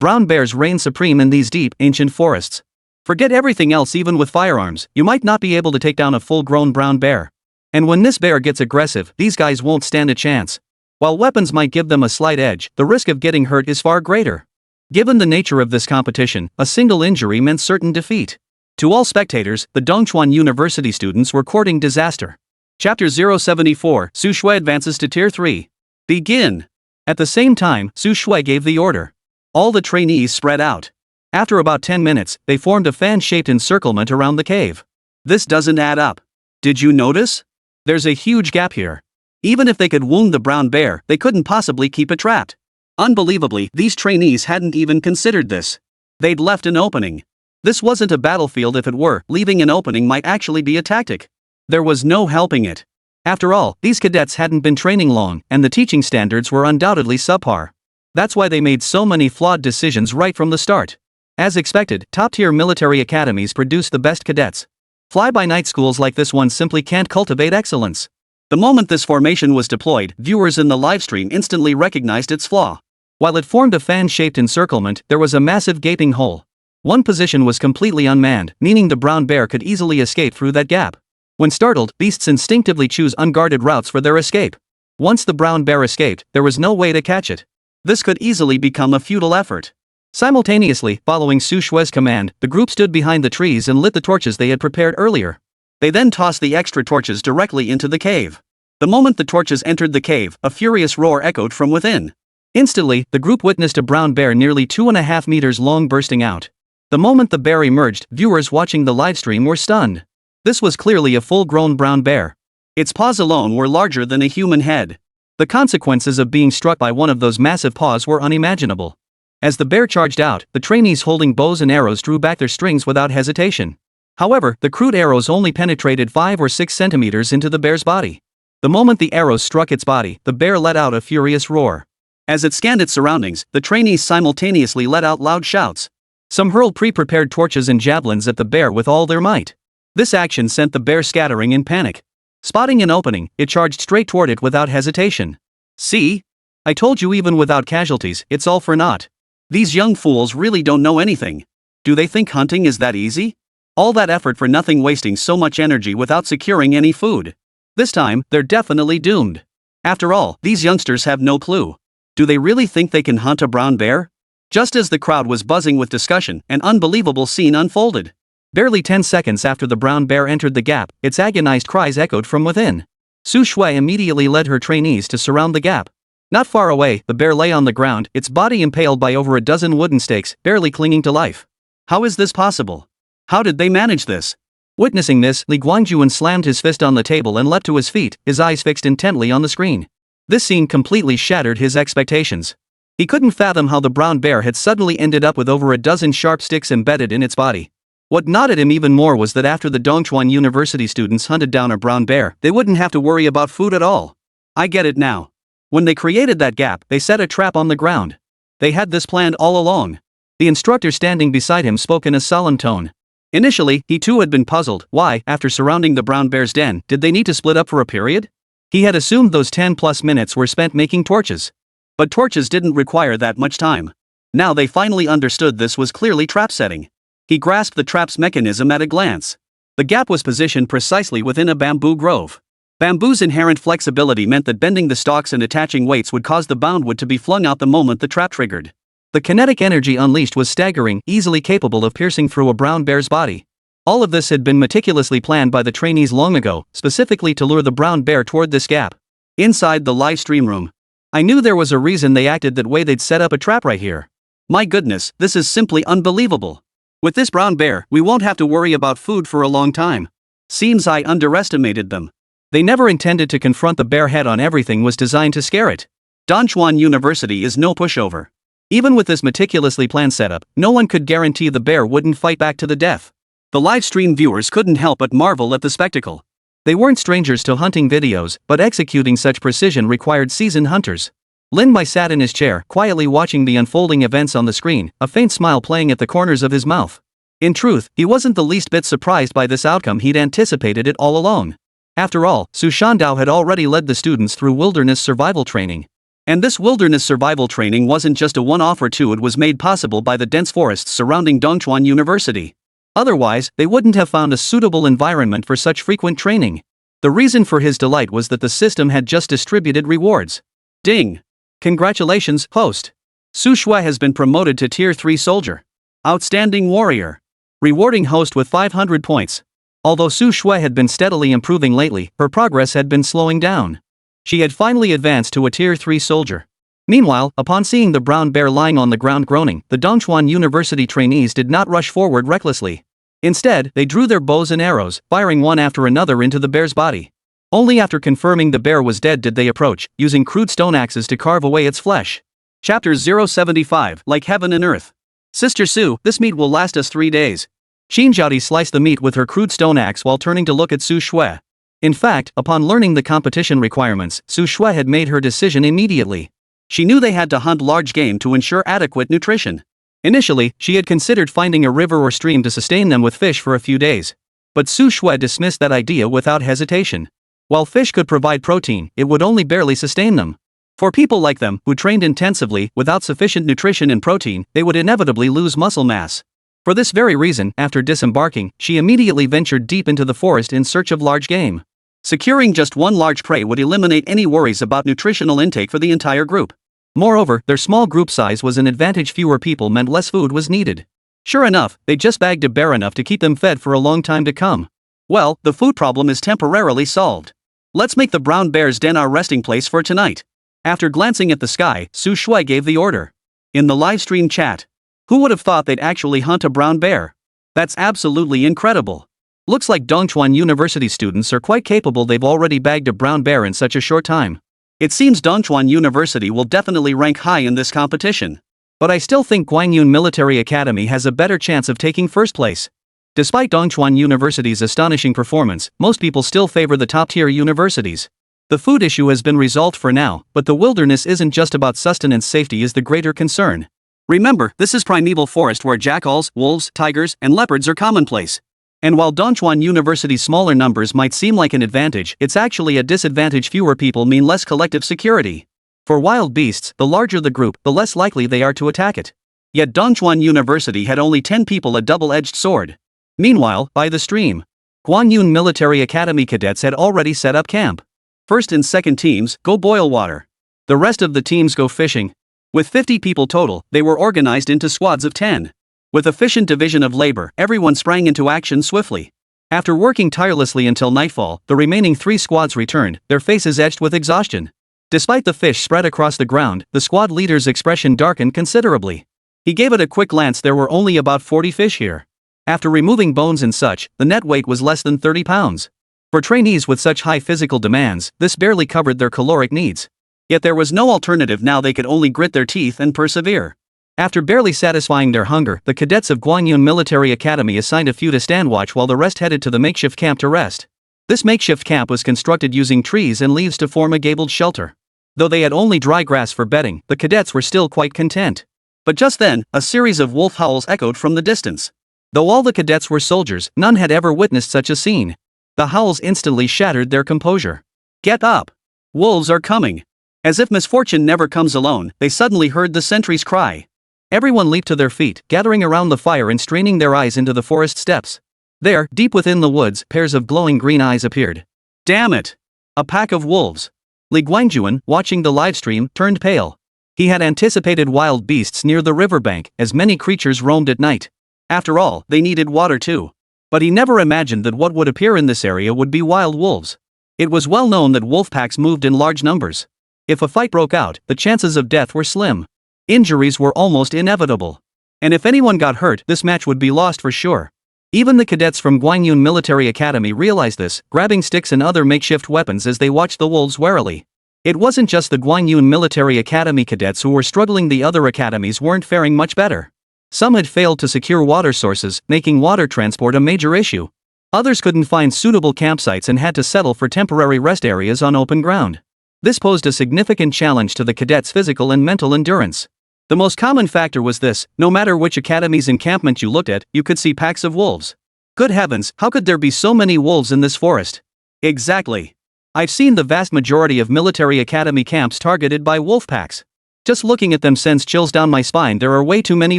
Brown bears reign supreme in these deep, ancient forests. Forget everything else. Even with firearms, you might not be able to take down a full-grown brown bear. And when this bear gets aggressive, these guys won't stand a chance. While weapons might give them a slight edge, the risk of getting hurt is far greater. Given the nature of this competition, a single injury meant certain defeat. To all spectators, the Dongchuan University students were courting disaster. Chapter 074, Su Shui advances to Tier 3. Begin! At the same time, Su Shui gave the order. All the trainees spread out. After about 10 minutes, they formed a fan-shaped encirclement around the cave. This doesn't add up. Did you notice? There's a huge gap here. Even if they could wound the brown bear, they couldn't possibly keep it trapped. Unbelievably, these trainees hadn't even considered this. They'd left an opening. This wasn't a battlefield. If it were, leaving an opening might actually be a tactic. There was no helping it. After all, these cadets hadn't been training long, and the teaching standards were undoubtedly subpar. That's why they made so many flawed decisions right from the start. As expected, top-tier military academies produce the best cadets. Fly-by-night schools like this one simply can't cultivate excellence. The moment this formation was deployed, viewers in the livestream instantly recognized its flaw. While it formed a fan-shaped encirclement, there was a massive gaping hole. One position was completely unmanned, meaning the brown bear could easily escape through that gap. When startled, beasts instinctively choose unguarded routes for their escape. Once the brown bear escaped, there was no way to catch it. This could easily become a futile effort. Simultaneously, following Su Shui's command, the group stood behind the trees and lit the torches they had prepared earlier. They then tossed the extra torches directly into the cave. The moment the torches entered the cave, a furious roar echoed from within. Instantly, the group witnessed a brown bear nearly 2.5 meters long bursting out. The moment the bear emerged, viewers watching the livestream were stunned. This was clearly a full-grown brown bear. Its paws alone were larger than a human head. The consequences of being struck by one of those massive paws were unimaginable. As the bear charged out, the trainees holding bows and arrows drew back their strings without hesitation. However, the crude arrows only penetrated 5 or 6 centimeters into the bear's body. The moment the arrows struck its body, the bear let out a furious roar. As it scanned its surroundings, the trainees simultaneously let out loud shouts. Some hurled pre-prepared torches and javelins at the bear with all their might. This action sent the bear scattering in panic. Spotting an opening, it charged straight toward it without hesitation. See? I told you even without casualties, it's all for naught. These young fools really don't know anything. Do they think hunting is that easy? All that effort for nothing, wasting so much energy without securing any food. This time, they're definitely doomed. After all, these youngsters have no clue. Do they really think they can hunt a brown bear? Just as the crowd was buzzing with discussion, an unbelievable scene unfolded. Barely 10 seconds after the brown bear entered the gap, its agonized cries echoed from within. Su Shui immediately led her trainees to surround the gap. Not far away, the bear lay on the ground, its body impaled by over a dozen wooden stakes, barely clinging to life. How is this possible? How did they manage this? Witnessing this, Li Guangyuan slammed his fist on the table and leapt to his feet, his eyes fixed intently on the screen. This scene completely shattered his expectations. He couldn't fathom how the brown bear had suddenly ended up with over a dozen sharp sticks embedded in its body. What knotted him even more was that after the Dongchuan University students hunted down a brown bear, they wouldn't have to worry about food at all. I get it now. When they created that gap, they set a trap on the ground. They had this planned all along. The instructor standing beside him spoke in a solemn tone. Initially, he too had been puzzled. Why, after surrounding the brown bear's den, did they need to split up for a period? He had assumed those 10+ minutes were spent making torches. But torches didn't require that much time. Now they finally understood this was clearly trap setting. He grasped the trap's mechanism at a glance. The gap was positioned precisely within a bamboo grove. Bamboo's inherent flexibility meant that bending the stalks and attaching weights would cause the bound wood to be flung out the moment the trap triggered. The kinetic energy unleashed was staggering, easily capable of piercing through a brown bear's body. All of this had been meticulously planned by the trainees long ago, specifically to lure the brown bear toward this gap. Inside the live stream room, I knew there was a reason they acted that way. They'd set up a trap right here. My goodness, this is simply unbelievable. With this brown bear, we won't have to worry about food for a long time. Seems I underestimated them. They never intended to confront the bear head on. Everything was designed to scare it. Dongchuan University is no pushover. Even with this meticulously planned setup, no one could guarantee the bear wouldn't fight back to the death. The live stream viewers couldn't help but marvel at the spectacle. They weren't strangers to hunting videos, but executing such precision required seasoned hunters. Lin Mai sat in his chair, quietly watching the unfolding events on the screen, a faint smile playing at the corners of his mouth. In truth, he wasn't the least bit surprised by this outcome. He'd anticipated it all along. After all, Su Shandao had already led the students through wilderness survival training. And this wilderness survival training wasn't just a one-off or two. It was made possible by the dense forests surrounding Dongchuan University. Otherwise, they wouldn't have found a suitable environment for such frequent training. The reason for his delight was that the system had just distributed rewards. Ding! Congratulations, host. Su Shui has been promoted to Tier 3 soldier. Outstanding warrior. Rewarding host with 500 points. Although Su Shui had been steadily improving lately, her progress had been slowing down. She had finally advanced to a Tier 3 soldier. Meanwhile, upon seeing the brown bear lying on the ground groaning, the Dongchuan University trainees did not rush forward recklessly. Instead, they drew their bows and arrows, firing one after another into the bear's body. Only after confirming the bear was dead did they approach, using crude stone axes to carve away its flesh. Chapter 075, Like Heaven and Earth. Sister Su, this meat will last us 3 days. Qin Zhaodi sliced the meat with her crude stone axe while turning to look at Su Shui. In fact, upon learning the competition requirements, Su Shui had made her decision immediately. She knew they had to hunt large game to ensure adequate nutrition. Initially, she had considered finding a river or stream to sustain them with fish for a few days. But Su Shui dismissed that idea without hesitation. While fish could provide protein, it would only barely sustain them. For people like them, who trained intensively, without sufficient nutrition and protein, they would inevitably lose muscle mass. For this very reason, after disembarking, she immediately ventured deep into the forest in search of large game. Securing just one large prey would eliminate any worries about nutritional intake for the entire group. Moreover, their small group size was an advantage. Fewer people meant less food was needed. Sure enough, they just bagged a bear enough to keep them fed for a long time to come. Well, the food problem is temporarily solved. Let's make the brown bear's den our resting place for tonight. After glancing at the sky, Su Shui gave the order. In the livestream chat, who would have thought they'd actually hunt a brown bear? That's absolutely incredible. Looks like Dongchuan University students are quite capable. They've already bagged a brown bear in such a short time. It seems Dongchuan University will definitely rank high in this competition. But I still think Guangyun Military Academy has a better chance of taking first place. Despite Dongchuan University's astonishing performance, most people still favor the top-tier universities. The food issue has been resolved for now, but the wilderness isn't just about sustenance. Safety is the greater concern. Remember, this is primeval forest where jackals, wolves, tigers, and leopards are commonplace. And while Dongchuan University's smaller numbers might seem like an advantage, it's actually a disadvantage. Fewer people mean less collective security. For wild beasts, the larger the group, the less likely they are to attack it. Yet Dongchuan University had only 10 people, a double-edged sword. Meanwhile, by the stream, Guanyun Military Academy cadets had already set up camp. First and second teams go boil water. The rest of the teams go fishing. With 50 people total, they were organized into squads of 10. With efficient division of labor, everyone sprang into action swiftly. After working tirelessly until nightfall, the remaining 3 squads returned, their faces etched with exhaustion. Despite the fish spread across the ground, the squad leader's expression darkened considerably. He gave it a quick glance. There were only about 40 fish here. After removing bones and such, the net weight was less than 30 pounds. For trainees with such high physical demands, this barely covered their caloric needs. Yet there was no alternative now. They could only grit their teeth and persevere. After barely satisfying their hunger, the cadets of Guanyun Military Academy assigned a few to stand watch while the rest headed to the makeshift camp to rest. This makeshift camp was constructed using trees and leaves to form a gabled shelter. Though they had only dry grass for bedding, the cadets were still quite content. But just then, a series of wolf howls echoed from the distance. Though all the cadets were soldiers, none had ever witnessed such a scene. The howls instantly shattered their composure. Get up! Wolves are coming! As if misfortune never comes alone, they suddenly heard the sentries cry. Everyone leaped to their feet, gathering around the fire and straining their eyes into the forest steps. There, deep within the woods, pairs of glowing green eyes appeared. Damn it! A pack of wolves! Li Guangjuan, watching the livestream, turned pale. He had anticipated wild beasts near the riverbank, as many creatures roamed at night. After all, they needed water too. But he never imagined that what would appear in this area would be wild wolves. It was well known that wolf packs moved in large numbers. If a fight broke out, the chances of death were slim. Injuries were almost inevitable. And if anyone got hurt, this match would be lost for sure. Even the cadets from Guanyun Military Academy realized this, grabbing sticks and other makeshift weapons as they watched the wolves warily. It wasn't just the Guanyun Military Academy cadets who were struggling. The other academies weren't faring much better. Some had failed to secure water sources, making water transport a major issue. Others couldn't find suitable campsites and had to settle for temporary rest areas on open ground. This posed a significant challenge to the cadets' physical and mental endurance. The most common factor was this: no matter which academy's encampment you looked at, you could see packs of wolves. Good heavens, how could there be so many wolves in this forest? Exactly. I've seen the vast majority of military academy camps targeted by wolf packs. Just looking at them sends chills down my spine. There are way too many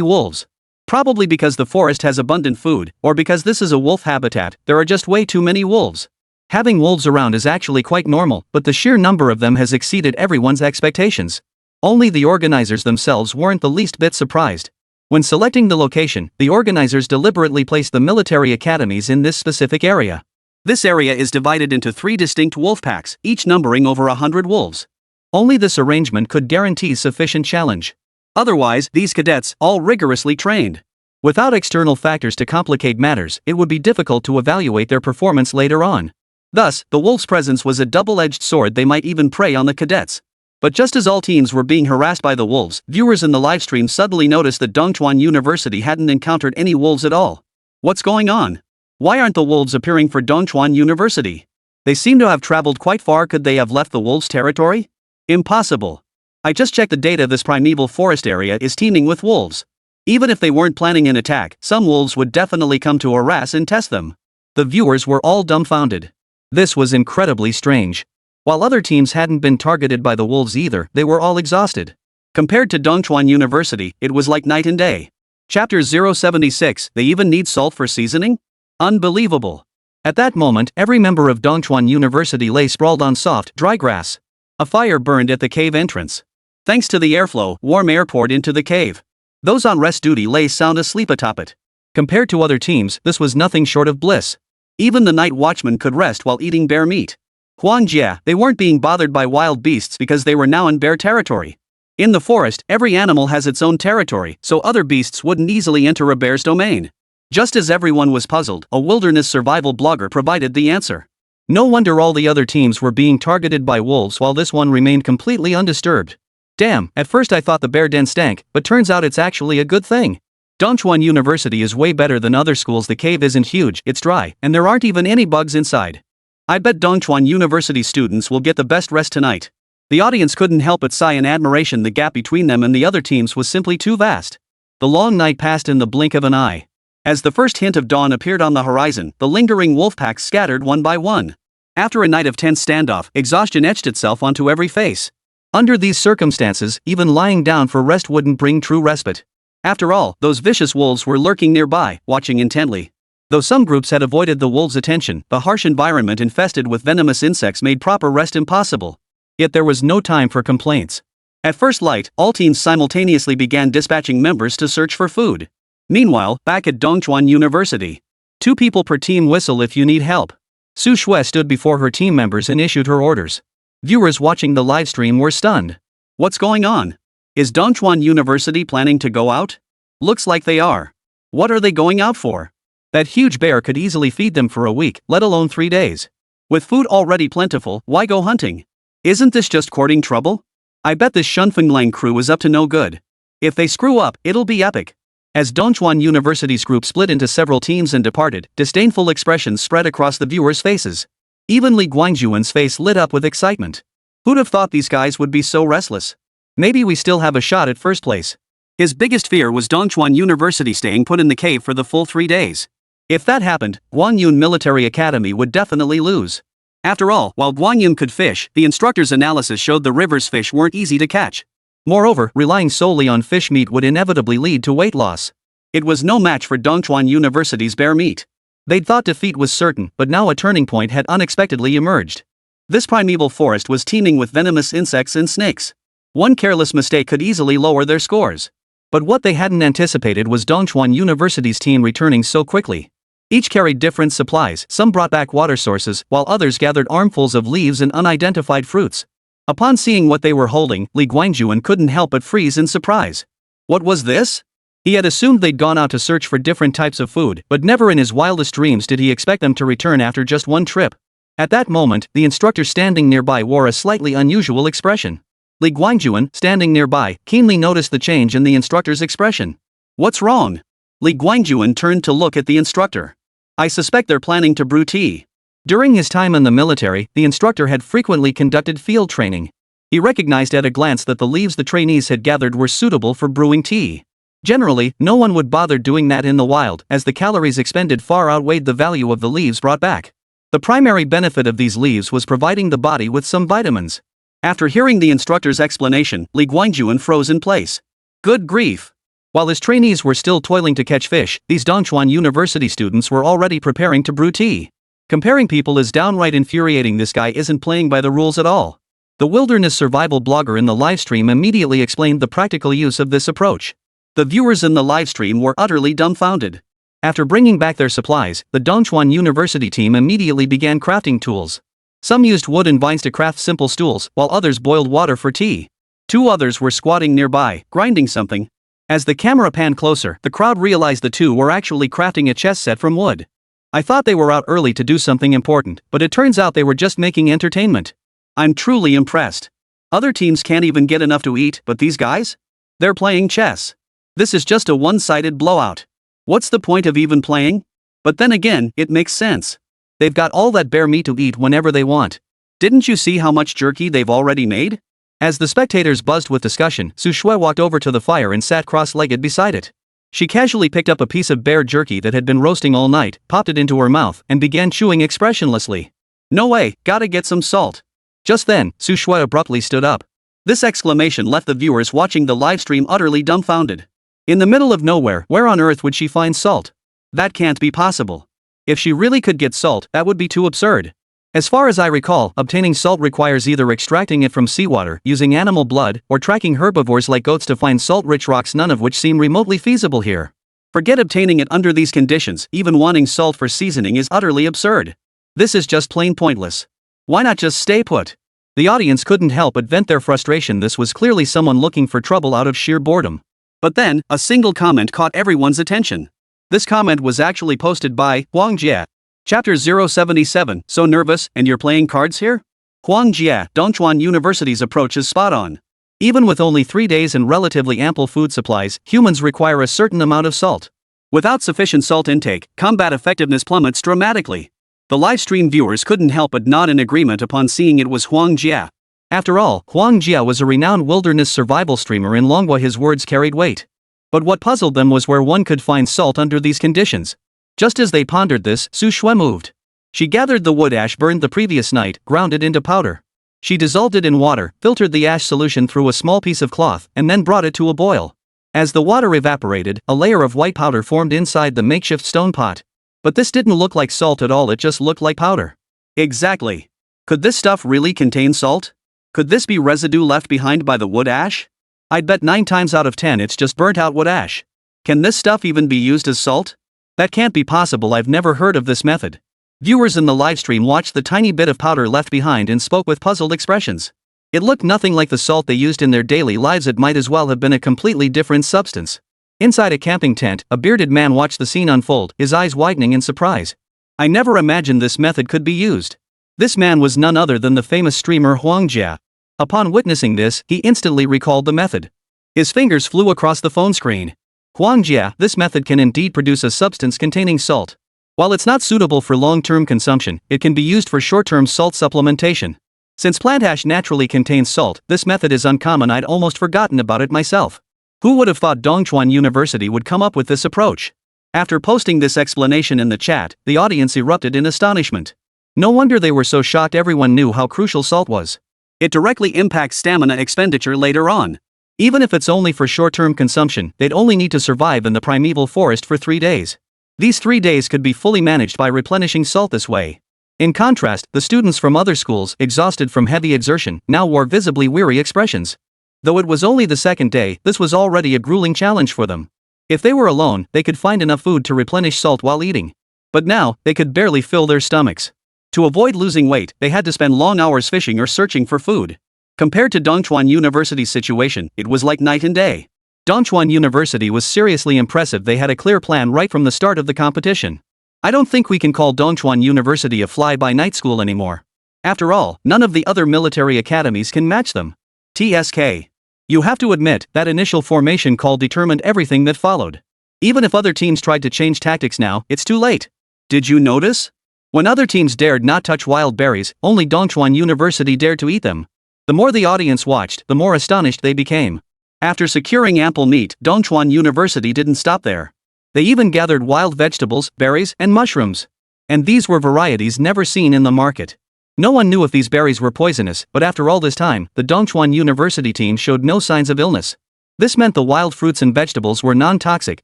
wolves. Probably because the forest has abundant food, or because this is a wolf habitat, there are just way too many wolves. Having wolves around is actually quite normal, but the sheer number of them has exceeded everyone's expectations. Only the organizers themselves weren't the least bit surprised. When selecting the location, the organizers deliberately placed the military academies in this specific area. This area is divided into 3 distinct wolf packs, each numbering over 100 wolves. Only this arrangement could guarantee sufficient challenge. Otherwise, these cadets, all rigorously trained. Without external factors to complicate matters, it would be difficult to evaluate their performance later on. Thus, the wolves' presence was a double-edged sword. They might even prey on the cadets. But just as all teams were being harassed by the wolves, viewers in the livestream suddenly noticed that Dongchuan University hadn't encountered any wolves at all. What's going on? Why aren't the wolves appearing for Dongchuan University? They seem to have traveled quite far. Could they have left the wolves' territory? Impossible. I just checked the data. This primeval forest area is teeming with wolves. Even if they weren't planning an attack, some wolves would definitely come to harass and test them. The viewers were all dumbfounded. This was incredibly strange. While other teams hadn't been targeted by the wolves either, they were all exhausted. Compared to Dongchuan University, it was like night and day. Chapter 076, they even need salt for seasoning? Unbelievable. At that moment, every member of Dongchuan University lay sprawled on soft, dry grass. A fire burned at the cave entrance. Thanks to the airflow, warm air poured into the cave. Those on rest duty lay sound asleep atop it. Compared to other teams, this was nothing short of bliss. Even the night watchman could rest while eating bear meat. Huangjia, they weren't being bothered by wild beasts because they were now in bear territory. In the forest, every animal has its own territory, so other beasts wouldn't easily enter a bear's domain. Just as everyone was puzzled, a wilderness survival blogger provided the answer. No wonder all the other teams were being targeted by wolves while this one remained completely undisturbed. Damn, at first I thought the bear den stank, but turns out it's actually a good thing. Dongchuan University is way better than other schools. The cave isn't huge, it's dry, and there aren't even any bugs inside. I bet Dongchuan University students will get the best rest tonight. The audience couldn't help but sigh in admiration. The gap between them and the other teams was simply too vast. The long night passed in the blink of an eye. As the first hint of dawn appeared on the horizon, the lingering wolf packs scattered one by one. After a night of tense standoff, exhaustion etched itself onto every face. Under these circumstances, even lying down for rest wouldn't bring true respite. After all, those vicious wolves were lurking nearby, watching intently. Though some groups had avoided the wolves' attention, the harsh environment infested with venomous insects made proper rest impossible. Yet there was no time for complaints. At first light, all teams simultaneously began dispatching members to search for food. Meanwhile, back at Dongchuan University, 2 people per team whistle if you need help. Su Shui stood before her team members and issued her orders. Viewers watching the livestream were stunned. What's going on? Is Dongchuan University planning to go out? Looks like they are. What are they going out for? That huge bear could easily feed them for a week, let alone 3 days. With food already plentiful, why go hunting? Isn't this just courting trouble? I bet this Shunfenglang crew is up to no good. If they screw up, it'll be epic. As Dongchuan University's group split into several teams and departed, disdainful expressions spread across the viewers' faces. Even Li Guangjuan's face lit up with excitement. Who'd have thought these guys would be so restless? Maybe we still have a shot at first place. His biggest fear was Dongchuan University staying put in the cave for the full 3 days. If that happened, Guangyun Military Academy would definitely lose. After all, while Guangyun could fish, the instructor's analysis showed the river's fish weren't easy to catch. Moreover, relying solely on fish meat would inevitably lead to weight loss. It was no match for Dongchuan University's bear meat. They'd thought defeat was certain, but now a turning point had unexpectedly emerged. This primeval forest was teeming with venomous insects and snakes. One careless mistake could easily lower their scores. But what they hadn't anticipated was Dongchuan University's team returning so quickly. Each carried different supplies, some brought back water sources, while others gathered armfuls of leaves and unidentified fruits. Upon seeing what they were holding, Li Guangjuan couldn't help but freeze in surprise. What was this? He had assumed they'd gone out to search for different types of food, but never in his wildest dreams did he expect them to return after just one trip. At that moment, the instructor standing nearby wore a slightly unusual expression. Li Guangjuan, standing nearby, keenly noticed the change in the instructor's expression. What's wrong? Li Guangjuan turned to look at the instructor. I suspect they're planning to brew tea. During his time in the military, the instructor had frequently conducted field training. He recognized at a glance that the leaves the trainees had gathered were suitable for brewing tea. Generally, no one would bother doing that in the wild, as the calories expended far outweighed the value of the leaves brought back. The primary benefit of these leaves was providing the body with some vitamins. After hearing the instructor's explanation, Li Guangjuan froze in place. Good grief! While his trainees were still toiling to catch fish, these Dongchuan University students were already preparing to brew tea. Comparing people is downright infuriating. This guy isn't playing by the rules at all. The wilderness survival blogger in the livestream immediately explained the practical use of this approach. The viewers in the livestream were utterly dumbfounded. After bringing back their supplies, the Dongchuan University team immediately began crafting tools. Some used wood and vines to craft simple stools, while others boiled water for tea. 2 others were squatting nearby, grinding something. As the camera panned closer, the crowd realized the 2 were actually crafting a chess set from wood. I thought they were out early to do something important, but it turns out they were just making entertainment. I'm truly impressed. Other teams can't even get enough to eat, but these guys? They're playing chess. This is just a one-sided blowout. What's the point of even playing? But then again, it makes sense. They've got all that bear meat to eat whenever they want. Didn't you see how much jerky they've already made? As the spectators buzzed with discussion, Su Shui walked over to the fire and sat cross-legged beside it. She casually picked up a piece of bear jerky that had been roasting all night, popped it into her mouth, and began chewing expressionlessly. No way, gotta get some salt. Just then, Su Shui abruptly stood up. This exclamation left the viewers watching the livestream utterly dumbfounded. In the middle of nowhere, where on earth would she find salt? That can't be possible. If she really could get salt, that would be too absurd. As far as I recall, obtaining salt requires either extracting it from seawater, using animal blood, or tracking herbivores like goats to find salt-rich rocks, none of which seem remotely feasible here. Forget obtaining it under these conditions, even wanting salt for seasoning is utterly absurd. This is just plain pointless. Why not just stay put? The audience couldn't help but vent their frustration. This was clearly someone looking for trouble out of sheer boredom. But then, a single comment caught everyone's attention. This comment was actually posted by Huang Jie. Chapter 077, so nervous, and you're playing cards here? Huang Jie, Dongchuan University's approach is spot on. Even with only 3 days and relatively ample food supplies, humans require a certain amount of salt. Without sufficient salt intake, combat effectiveness plummets dramatically. The livestream viewers couldn't help but nod in agreement upon seeing it was Huang Jie. After all, Huang Jia was a renowned wilderness survival streamer in Manhwa. His words carried weight. But what puzzled them was where one could find salt under these conditions. Just as they pondered this, Su Shui moved. She gathered the wood ash burned the previous night, ground it into powder. She dissolved it in water, filtered the ash solution through a small piece of cloth, and then brought it to a boil. As the water evaporated, a layer of white powder formed inside the makeshift stone pot. But this didn't look like salt at all, it just looked like powder. Exactly. Could this stuff really contain salt? Could this be residue left behind by the wood ash? I'd bet 9 times out of 10 it's just burnt out wood ash. Can this stuff even be used as salt? That can't be possible, I've never heard of this method. Viewers in the livestream watched the tiny bit of powder left behind and spoke with puzzled expressions. It looked nothing like the salt they used in their daily lives, it might as well have been a completely different substance. Inside a camping tent, a bearded man watched the scene unfold, his eyes widening in surprise. I never imagined this method could be used. This man was none other than the famous streamer Huang Jia. Upon witnessing this, he instantly recalled the method. His fingers flew across the phone screen. Huang Jia, this method can indeed produce a substance containing salt. While it's not suitable for long-term consumption, it can be used for short-term salt supplementation. Since plant ash naturally contains salt, this method is uncommon. I'd almost forgotten about it myself. Who would have thought Dongchuan University would come up with this approach? After posting this explanation in the chat, the audience erupted in astonishment. No wonder they were so shocked. Everyone knew how crucial salt was. It directly impacts stamina expenditure later on. Even if it's only for short-term consumption, they'd only need to survive in the primeval forest for 3 days. These 3 days could be fully managed by replenishing salt this way. In contrast, the students from other schools, exhausted from heavy exertion, now wore visibly weary expressions. Though it was only the 2nd day, this was already a grueling challenge for them. If they were alone, they could find enough food to replenish salt while eating. But now, they could barely fill their stomachs. To avoid losing weight, they had to spend long hours fishing or searching for food. Compared to Dongchuan University's situation, it was like night and day. Dongchuan University was seriously impressive. They had a clear plan right from the start of the competition. I don't think we can call Dongchuan University a fly-by-night school anymore. After all, none of the other military academies can match them. TSK. You have to admit, that initial formation call determined everything that followed. Even if other teams tried to change tactics now, it's too late. Did you notice? When other teams dared not touch wild berries, only Dongchuan University dared to eat them. The more the audience watched, the more astonished they became. After securing ample meat, Dongchuan University didn't stop there. They even gathered wild vegetables, berries, and mushrooms. And these were varieties never seen in the market. No one knew if these berries were poisonous, but after all this time, the Dongchuan University team showed no signs of illness. This meant the wild fruits and vegetables were non-toxic,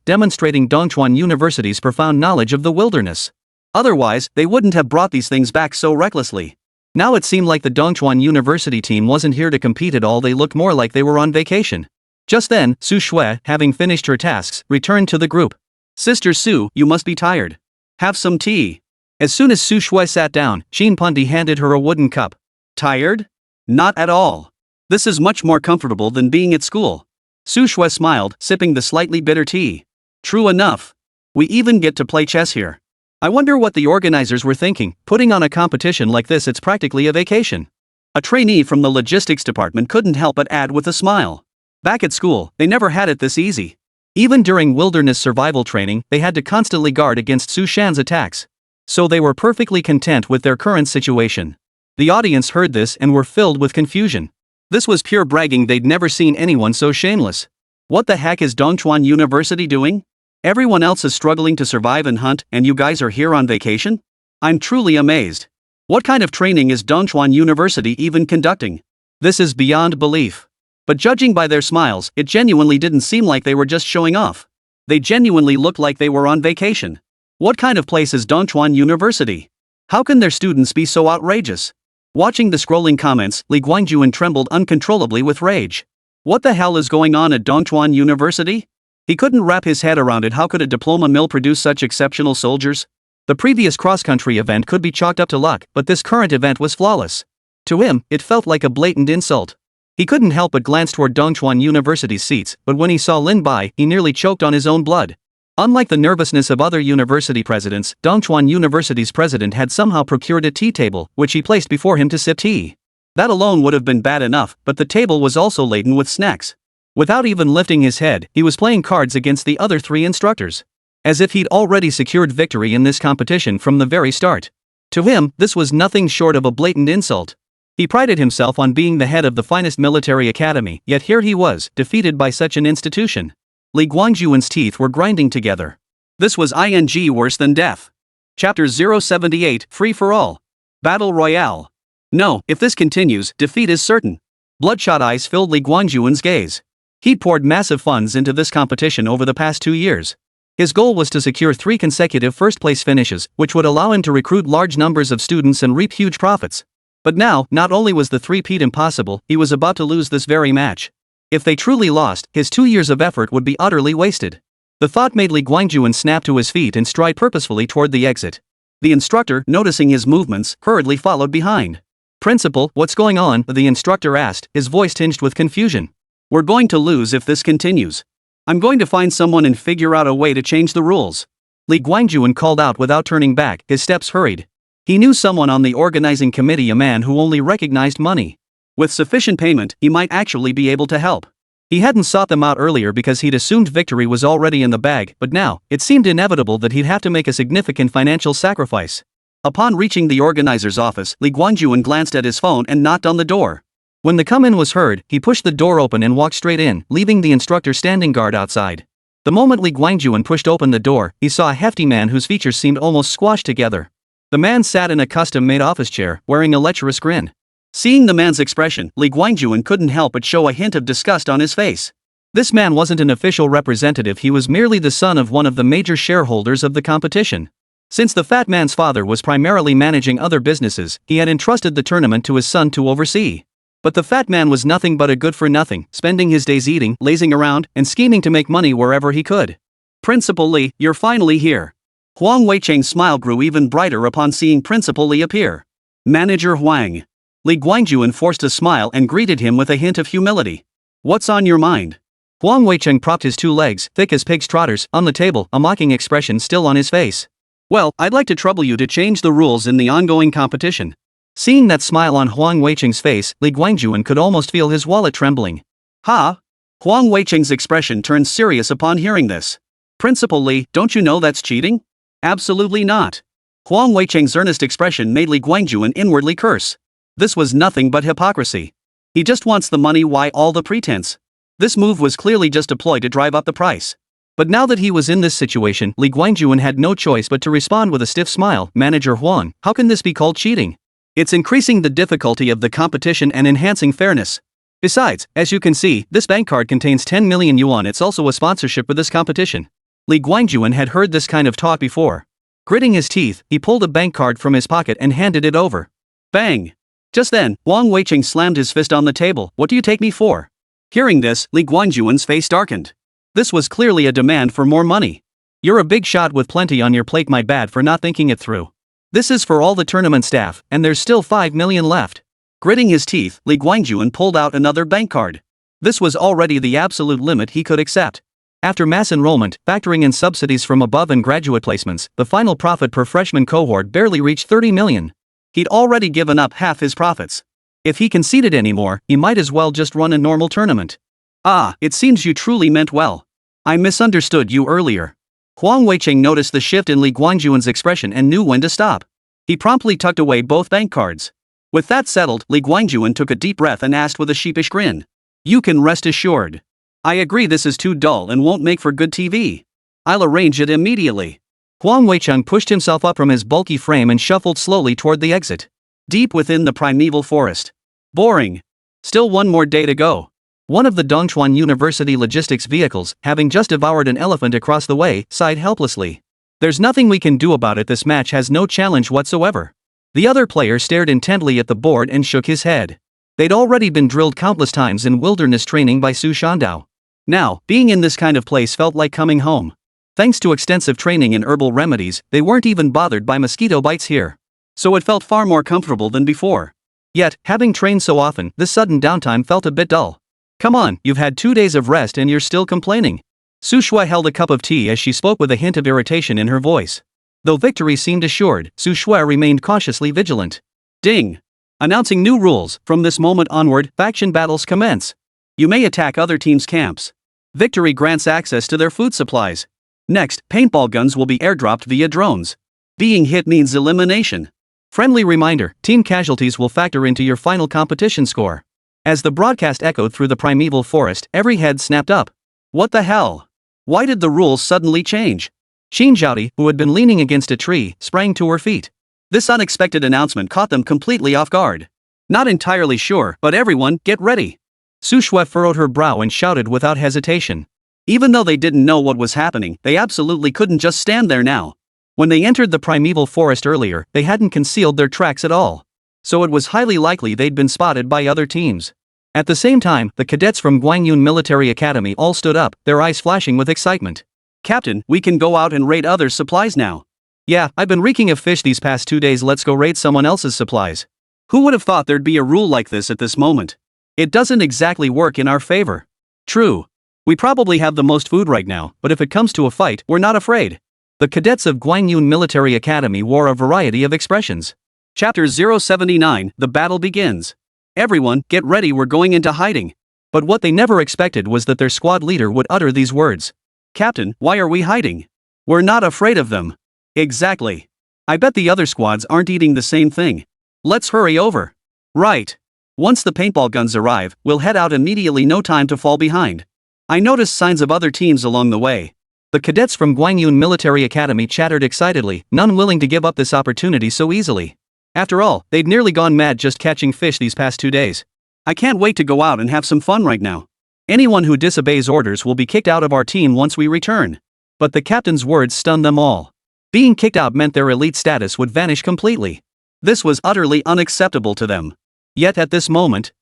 demonstrating Dongchuan University's profound knowledge of the wilderness. Otherwise, they wouldn't have brought these things back so recklessly. Now it seemed like the Dongchuan University team wasn't here to compete at all, they looked more like they were on vacation. Just then, Su Shui, having finished her tasks, returned to the group. Sister Su, you must be tired. Have some tea. As soon as Su Shui sat down, Shin Pundi handed her a wooden cup. Tired? Not at all. This is much more comfortable than being at school. Su Shui smiled, sipping the slightly bitter tea. True enough. We even get to play chess here. I wonder what the organizers were thinking. Putting on a competition like this, it's practically a vacation. A trainee from the logistics department couldn't help but add with a smile. Back at school, they never had it this easy. Even during wilderness survival training, they had to constantly guard against Su Shan's attacks. So they were perfectly content with their current situation. The audience heard this and were filled with confusion. This was pure bragging, they'd never seen anyone so shameless. What the heck is Dongchuan University doing? Everyone else is struggling to survive and hunt, and you guys are here on vacation? I'm truly amazed. What kind of training is Dongchuan University even conducting? This is beyond belief. But judging by their smiles, it genuinely didn't seem like they were just showing off. They genuinely looked like they were on vacation. What kind of place is Dongchuan University? How can their students be so outrageous? Watching the scrolling comments, Li Guangjuan trembled uncontrollably with rage. What the hell is going on at Dongchuan University? He couldn't wrap his head around it. How could a diploma mill produce such exceptional soldiers? The previous cross-country event could be chalked up to luck, but this current event was flawless. To him, it felt like a blatant insult. He couldn't help but glance toward Dongchuan University's seats, but when he saw Lin Bai, he nearly choked on his own blood. Unlike the nervousness of other university presidents, Dongchuan University's president had somehow procured a tea table, which he placed before him to sip tea. That alone would have been bad enough, but the table was also laden with snacks. Without even lifting his head, he was playing cards against the other 3 instructors. As if he'd already secured victory in this competition from the very start. To him, this was nothing short of a blatant insult. He prided himself on being the head of the finest military academy, yet here he was, defeated by such an institution. Li Guangyuan's teeth were grinding together. This was worse than death. Chapter 078, Free for All. Battle Royale. No, if this continues, defeat is certain. Bloodshot eyes filled Li Guangyuan's gaze. He poured massive funds into this competition over the past 2 years. His goal was to secure 3 consecutive first-place finishes, which would allow him to recruit large numbers of students and reap huge profits. But now, not only was the three-peat impossible, he was about to lose this very match. If they truly lost, his 2 years of effort would be utterly wasted. The thought made Li Guangyuan snap to his feet and stride purposefully toward the exit. The instructor, noticing his movements, hurriedly followed behind. "Principal, what's going on?" the instructor asked, his voice tinged with confusion. "We're going to lose if this continues. I'm going to find someone and figure out a way to change the rules." Li Guangyuan called out without turning back, his steps hurried. He knew someone on the organizing committee, a man who only recognized money. With sufficient payment, he might actually be able to help. He hadn't sought them out earlier because he'd assumed victory was already in the bag, but now, it seemed inevitable that he'd have to make a significant financial sacrifice. Upon reaching the organizer's office, Li Guangyuan glanced at his phone and knocked on the door. When the come-in was heard, he pushed the door open and walked straight in, leaving the instructor standing guard outside. The moment Li Guangyuan pushed open the door, he saw a hefty man whose features seemed almost squashed together. The man sat in a custom-made office chair, wearing a lecherous grin. Seeing the man's expression, Li Guangyuan couldn't help but show a hint of disgust on his face. This man wasn't an official representative, he was merely the son of one of the major shareholders of the competition. Since the fat man's father was primarily managing other businesses, he had entrusted the tournament to his son to oversee. But the fat man was nothing but a good-for-nothing, spending his days eating, lazing around, and scheming to make money wherever he could. "Principal Li, you're finally here." Huang Weicheng's smile grew even brighter upon seeing Principal Li appear. "Manager Huang." Li Guangyuan forced a smile and greeted him with a hint of humility. "What's on your mind?" Huang Weicheng propped his 2 legs, thick as pig's trotters, on the table, a mocking expression still on his face. "Well, I'd like to trouble you to change the rules in the ongoing competition." Seeing that smile on Huang Weicheng's face, Li Guangyuan could almost feel his wallet trembling. "Ha?" Huang Weicheng's expression turned serious upon hearing this. "Principal Li, don't you know that's cheating?" "Absolutely not." Huang Weicheng's earnest expression made Li Guangyuan inwardly curse. This was nothing but hypocrisy. He just wants the money, why all the pretense? This move was clearly just a ploy to drive up the price. But now that he was in this situation, Li Guangyuan had no choice but to respond with a stiff smile. "Manager Huang, how can this be called cheating? It's increasing the difficulty of the competition and enhancing fairness. Besides, as you can see, this bank card contains 10 million yuan. It's also a sponsorship for this competition." Li Guangyuan had heard this kind of talk before. Gritting his teeth, he pulled a bank card from his pocket and handed it over. Bang! Just then, Huang Weicheng slammed his fist on the table. "What do you take me for?" Hearing this, Li Guangyuan's face darkened. This was clearly a demand for more money. "You're a big shot with plenty on your plate, my bad for not thinking it through. This is for all the tournament staff, and there's still 5 million left." Gritting his teeth, Li Guangyuan pulled out another bank card. This was already the absolute limit he could accept. After mass enrollment, factoring in subsidies from above and graduate placements, the final profit per freshman cohort barely reached 30 million. He'd already given up half his profits. If he conceded anymore, he might as well just run a normal tournament. "Ah, it seems you truly meant well. I misunderstood you earlier." Huang Weicheng noticed the shift in Li Guangyuan's expression and knew when to stop. He promptly tucked away both bank cards. With that settled, Li Guangyuan took a deep breath and asked with a sheepish grin. "You can rest assured. I agree this is too dull and won't make for good TV. I'll arrange it immediately." Huang Weicheng pushed himself up from his bulky frame and shuffled slowly toward the exit. Deep within the primeval forest. Boring. Still one more day to go. One of the Dongchuan University logistics vehicles, having just devoured an elephant across the way, sighed helplessly. "There's nothing we can do about it, this match has no challenge whatsoever." The other player stared intently at the board and shook his head. They'd already been drilled countless times in wilderness training by Su Shandao. Now, being in this kind of place felt like coming home. Thanks to extensive training in herbal remedies, they weren't even bothered by mosquito bites here. So it felt far more comfortable than before. Yet, having trained so often, this sudden downtime felt a bit dull. "Come on, you've had 2 days of rest and you're still complaining." Su Shui held a cup of tea as she spoke with a hint of irritation in her voice. Though victory seemed assured, Su Shui remained cautiously vigilant. Ding! Announcing new rules, from this moment onward, faction battles commence. You may attack other teams' camps. Victory grants access to their food supplies. Next, paintball guns will be airdropped via drones. Being hit means elimination. Friendly reminder, team casualties will factor into your final competition score. As the broadcast echoed through the primeval forest, every head snapped up. What the hell? Why did the rules suddenly change? Shinjiaoti, who had been leaning against a tree, sprang to her feet. This unexpected announcement caught them completely off guard. Not entirely sure, but everyone, get ready. Su Shui furrowed her brow and shouted without hesitation. Even though they didn't know what was happening, they absolutely couldn't just stand there now. When they entered the primeval forest earlier, they hadn't concealed their tracks at all. So it was highly likely they'd been spotted by other teams. At the same time, the cadets from Gwangyun Military Academy all stood up, their eyes flashing with excitement. Captain, we can go out and raid others' supplies now. Yeah, I've been reeking of fish these past 2 days, let's go raid someone else's supplies. Who would have thought there'd be a rule like this at this moment? It doesn't exactly work in our favor. True. We probably have the most food right now, but if it comes to a fight, we're not afraid. The cadets of Gwangyun Military Academy wore a variety of expressions. Chapter 079, The Battle Begins. Everyone, get ready, we're going into hiding. But what they never expected was that their squad leader would utter these words. Captain, why are we hiding? We're not afraid of them. Exactly. I bet the other squads aren't eating the same thing. Let's hurry over. Right. Once the paintball guns arrive, we'll head out immediately, no time to fall behind. I noticed signs of other teams along the way. The cadets from Gwangyun Military Academy chattered excitedly, none willing to give up this opportunity so easily. After all, they'd nearly gone mad just catching fish these past 2 days. I can't wait to go out and have some fun right now. Anyone who disobeys orders will be kicked out of our team once we return. But the captain's words stunned them all. Being kicked out meant their elite status would vanish completely. This was utterly unacceptable to them. Yet at this moment,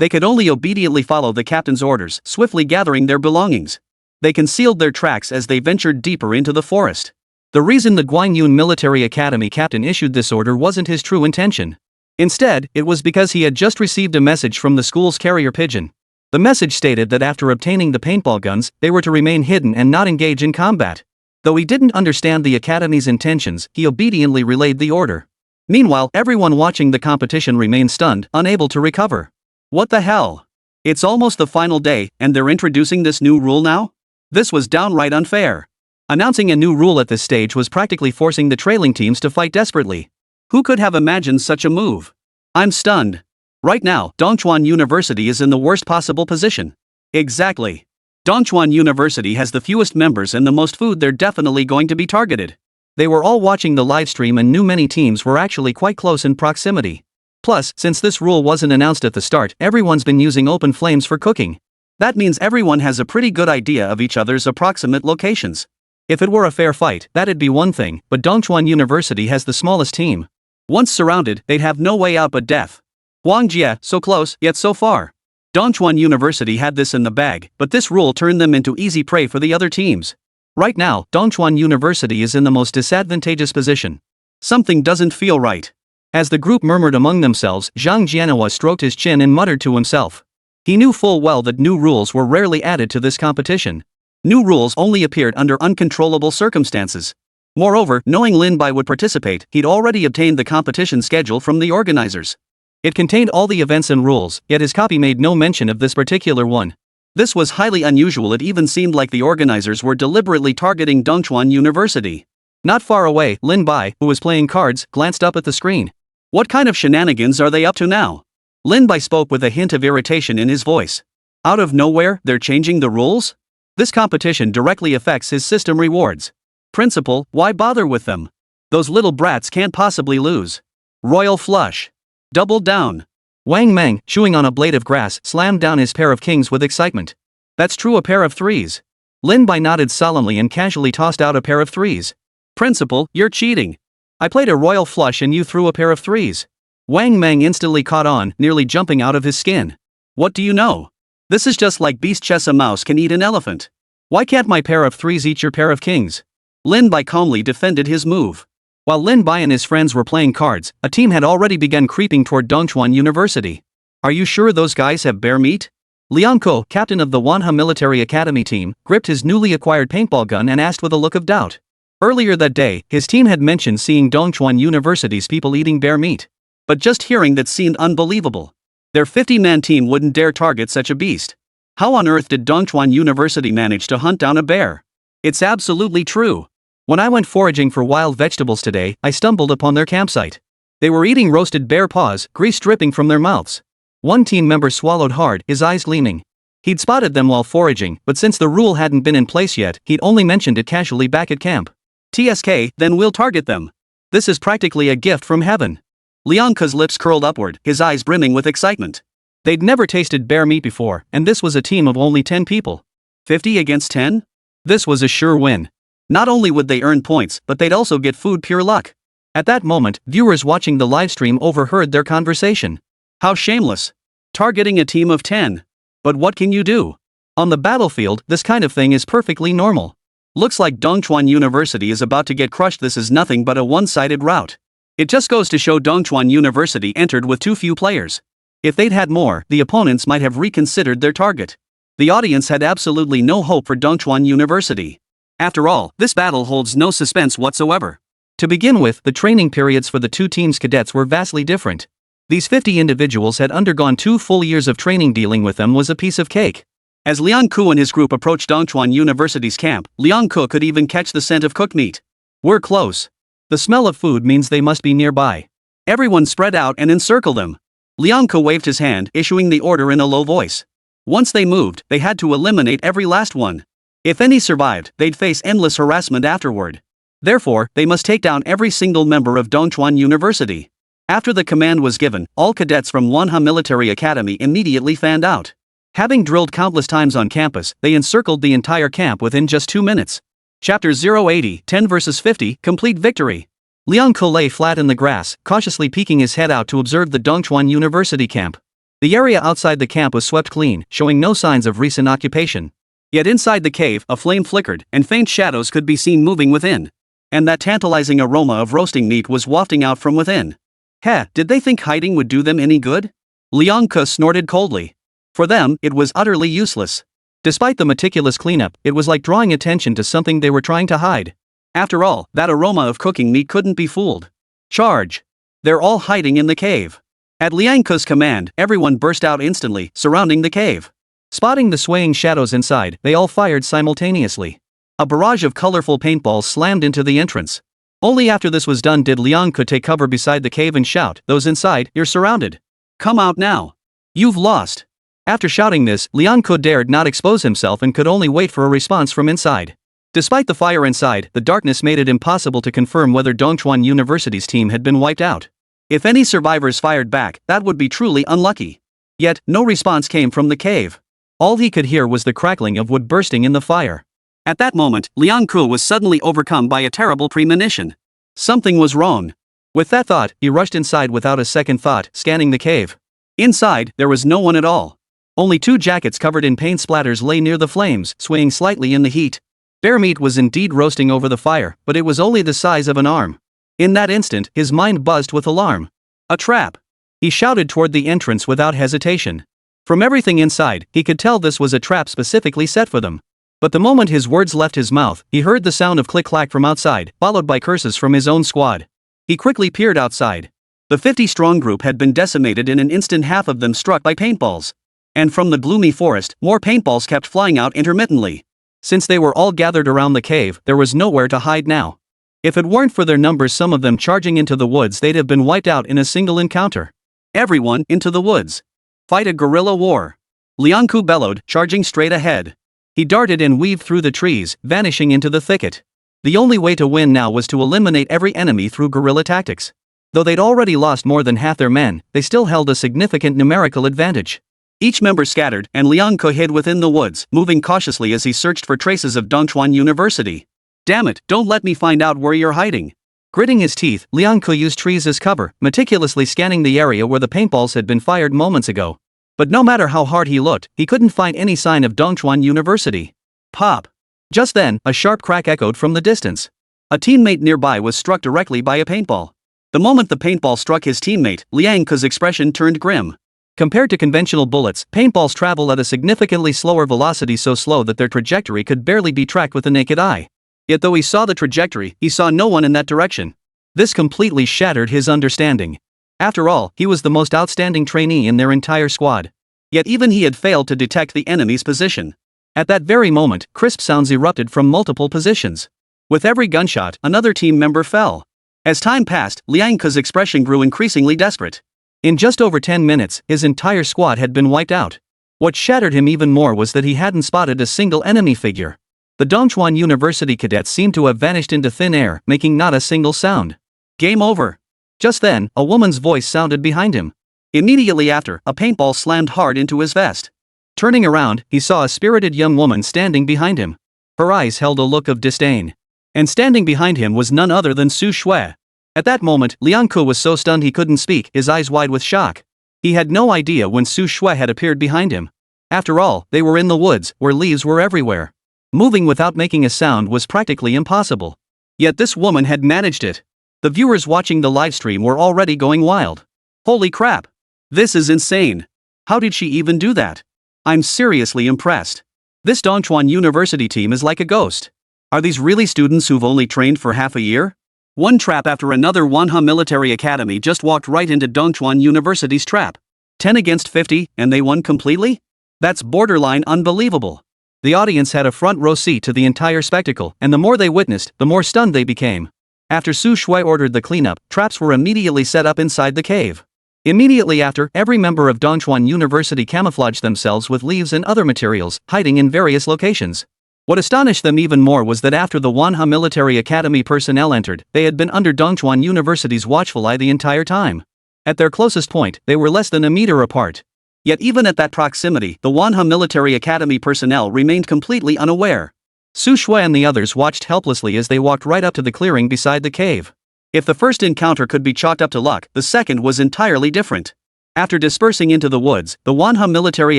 they could only obediently follow the captain's orders, swiftly gathering their belongings. They concealed their tracks as they ventured deeper into the forest. The reason the Gwangyun Military Academy captain issued this order wasn't his true intention. Instead, it was because he had just received a message from the school's carrier pigeon. The message stated that after obtaining the paintball guns, they were to remain hidden and not engage in combat. Though he didn't understand the academy's intentions, he obediently relayed the order. Meanwhile, everyone watching the competition remained stunned, unable to recover. What the hell? It's almost the final day, and they're introducing this new rule now? This was downright unfair. Announcing a new rule at this stage was practically forcing the trailing teams to fight desperately. Who could have imagined such a move? I'm stunned. Right now, Dongchuan University is in the worst possible position. Exactly. Dongchuan University has the fewest members and the most food, they're definitely going to be targeted. They were all watching the livestream and knew many teams were actually quite close in proximity. Plus, since this rule wasn't announced at the start, everyone's been using open flames for cooking. That means everyone has a pretty good idea of each other's approximate locations. If it were a fair fight, that'd be one thing, but Dongchuan University has the smallest team. Once surrounded, they'd have no way out but death. Huang Jie, so close, yet so far. Dongchuan University had this in the bag, but this rule turned them into easy prey for the other teams. Right now, Dongchuan University is in the most disadvantageous position. Something doesn't feel right. As the group murmured among themselves, Zhang Jianhua stroked his chin and muttered to himself. He knew full well that new rules were rarely added to this competition. New rules only appeared under uncontrollable circumstances. Moreover, knowing Lin Bai would participate, he'd already obtained the competition schedule from the organizers. It contained all the events and rules, yet his copy made no mention of this particular one. This was highly unusual. It even seemed like the organizers were deliberately targeting Dongchuan University. Not far away, Lin Bai, who was playing cards, glanced up at the screen. What kind of shenanigans are they up to now? Lin Bai spoke with a hint of irritation in his voice. Out of nowhere, they're changing the rules? This competition directly affects his system rewards. Principal, why bother with them? Those little brats can't possibly lose. Royal flush. Double down. Wang Meng, chewing on a blade of grass, slammed down his pair of kings with excitement. That's true, a pair of threes. Lin Bai nodded solemnly and casually tossed out a pair of threes. Principal, you're cheating. I played a royal flush and you threw a pair of threes. Wang Meng instantly caught on, nearly jumping out of his skin. What do you know? This is just like beast chess, a mouse can eat an elephant. Why can't my pair of threes eat your pair of kings? Lin Bai calmly defended his move. While Lin Bai and his friends were playing cards, a team had already begun creeping toward Dongchuan University. Are you sure those guys have bear meat? Liang Ko, captain of the Manhwa Military Academy team, gripped his newly acquired paintball gun and asked with a look of doubt. Earlier that day, his team had mentioned seeing Dongchuan University's people eating bear meat. But just hearing that seemed unbelievable. Their 50-man team wouldn't dare target such a beast. How on earth did Dongchuan University manage to hunt down a bear? It's absolutely true. When I went foraging for wild vegetables today, I stumbled upon their campsite. They were eating roasted bear paws, grease dripping from their mouths. One team member swallowed hard, his eyes gleaming. He'd spotted them while foraging, but since the rule hadn't been in place yet, he'd only mentioned it casually back at camp. TSK, then we'll target them. This is practically a gift from heaven. Lianka's lips curled upward, his eyes brimming with excitement. They'd never tasted bear meat before, and this was a team of only 10 people. 50 against 10? This was a sure win. Not only would they earn points, but they'd also get food pure luck. At that moment, viewers watching the livestream overheard their conversation. How shameless. Targeting a team of 10. But what can you do? On the battlefield, this kind of thing is perfectly normal. Looks like Dongchuan University is about to get crushed. This is nothing but a one-sided rout. It just goes to show Dongchuan University entered with too few players. If they'd had more, the opponents might have reconsidered their target. The audience had absolutely no hope for Dongchuan University. After all, this battle holds no suspense whatsoever. To begin with, the training periods for the two teams' cadets were vastly different. These 50 individuals had undergone 2 full years of training. Dealing with them was a piece of cake. As Liang Ku and his group approached Dongchuan University's camp, Liang Ku could even catch the scent of cooked meat. We're close. The smell of food means they must be nearby. Everyone spread out and encircle them. Liang Ku waved his hand, issuing the order in a low voice. Once they moved, they had to eliminate every last one. If any survived, they'd face endless harassment afterward. Therefore, they must take down every single member of Dongchuan University. After the command was given, all cadets from Manhwa Military Academy immediately fanned out. Having drilled countless times on campus, they encircled the entire camp within just 2 minutes. Chapter 080, 10 vs 50, Complete Victory. Liang Ku lay flat in the grass, cautiously peeking his head out to observe the Dongchuan University camp. The area outside the camp was swept clean, showing no signs of recent occupation. Yet inside the cave, a flame flickered, and faint shadows could be seen moving within. And that tantalizing aroma of roasting meat was wafting out from within. Did they think hiding would do them any good? Liang Ku snorted coldly. For them, it was utterly useless. Despite the meticulous cleanup, it was like drawing attention to something they were trying to hide. After all, that aroma of cooking meat couldn't be fooled. Charge! They're all hiding in the cave. At Liang Ku's command, everyone burst out instantly, surrounding the cave. Spotting the swaying shadows inside, they all fired simultaneously. A barrage of colorful paintballs slammed into the entrance. Only after this was done did Liang Ku take cover beside the cave and shout, "Those inside, you're surrounded. Come out now. You've lost." After shouting this, Liang Ku dared not expose himself and could only wait for a response from inside. Despite the fire inside, the darkness made it impossible to confirm whether Dongchuan University's team had been wiped out. If any survivors fired back, that would be truly unlucky. Yet, no response came from the cave. All he could hear was the crackling of wood bursting in the fire. At that moment, Liang Ku was suddenly overcome by a terrible premonition. Something was wrong. With that thought, he rushed inside without a second thought, scanning the cave. Inside, there was no one at all. Only 2 jackets covered in paint splatters lay near the flames, swaying slightly in the heat. Bear meat was indeed roasting over the fire, but it was only the size of an arm. In that instant, his mind buzzed with alarm. A trap! He shouted toward the entrance without hesitation. From everything inside, he could tell this was a trap specifically set for them. But the moment his words left his mouth, he heard the sound of click-clack from outside, followed by curses from his own squad. He quickly peered outside. The 50-strong group had been decimated in an instant, half of them struck by paintballs. And from the gloomy forest, more paintballs kept flying out intermittently. Since they were all gathered around the cave, there was nowhere to hide now. If it weren't for their numbers, some of them charging into the woods, they'd have been wiped out in a single encounter. Everyone, into the woods. Fight a guerrilla war. Liang Ku bellowed, charging straight ahead. He darted and weaved through the trees, vanishing into the thicket. The only way to win now was to eliminate every enemy through guerrilla tactics. Though they'd already lost more than half their men, they still held a significant numerical advantage. Each member scattered, and Liang Ku hid within the woods, moving cautiously as he searched for traces of Dongchuan University. Damn it, don't let me find out where you're hiding. Gritting his teeth, Liang Ku used trees as cover, meticulously scanning the area where the paintballs had been fired moments ago. But no matter how hard he looked, he couldn't find any sign of Dongchuan University. Pop! Just then, a sharp crack echoed from the distance. A teammate nearby was struck directly by a paintball. The moment the paintball struck his teammate, Liang Ku's expression turned grim. Compared to conventional bullets, paintballs travel at a significantly slower velocity, so slow that their trajectory could barely be tracked with the naked eye. Yet though he saw the trajectory, he saw no one in that direction. This completely shattered his understanding. After all, he was the most outstanding trainee in their entire squad. Yet even he had failed to detect the enemy's position. At that very moment, crisp sounds erupted from multiple positions. With every gunshot, another team member fell. As time passed, Liang Ke's expression grew increasingly desperate. In just over 10 minutes, his entire squad had been wiped out. What shattered him even more was that he hadn't spotted a single enemy figure. The Dongchuan University cadets seemed to have vanished into thin air, making not a single sound. Game over. Just then, a woman's voice sounded behind him. Immediately after, a paintball slammed hard into his vest. Turning around, he saw a spirited young woman standing behind him. Her eyes held a look of disdain. And standing behind him was none other than Su Shui. At that moment, Liang Ke was so stunned he couldn't speak, his eyes wide with shock. He had no idea when Su Shui had appeared behind him. After all, they were in the woods, where leaves were everywhere. Moving without making a sound was practically impossible. Yet this woman had managed it. The viewers watching the livestream were already going wild. Holy crap! This is insane. How did she even do that? I'm seriously impressed. This Dongchuan University team is like a ghost. Are these really students who've only trained for half a year? One trap after another. Manhwa Military Academy just walked right into Dongchuan University's trap. 10 against 50, and they won completely? That's borderline unbelievable. The audience had a front row seat to the entire spectacle, and the more they witnessed, the more stunned they became. After Su Shui ordered the cleanup, traps were immediately set up inside the cave. Immediately after, every member of Dongchuan University camouflaged themselves with leaves and other materials, hiding in various locations. What astonished them even more was that after the Manhwa Military Academy personnel entered, they had been under Dongchuan University's watchful eye the entire time. At their closest point, they were less than a meter apart. Yet even at that proximity, the Manhwa Military Academy personnel remained completely unaware. Su Shui and the others watched helplessly as they walked right up to the clearing beside the cave. If the first encounter could be chalked up to luck, the second was entirely different. After dispersing into the woods, the Manhwa Military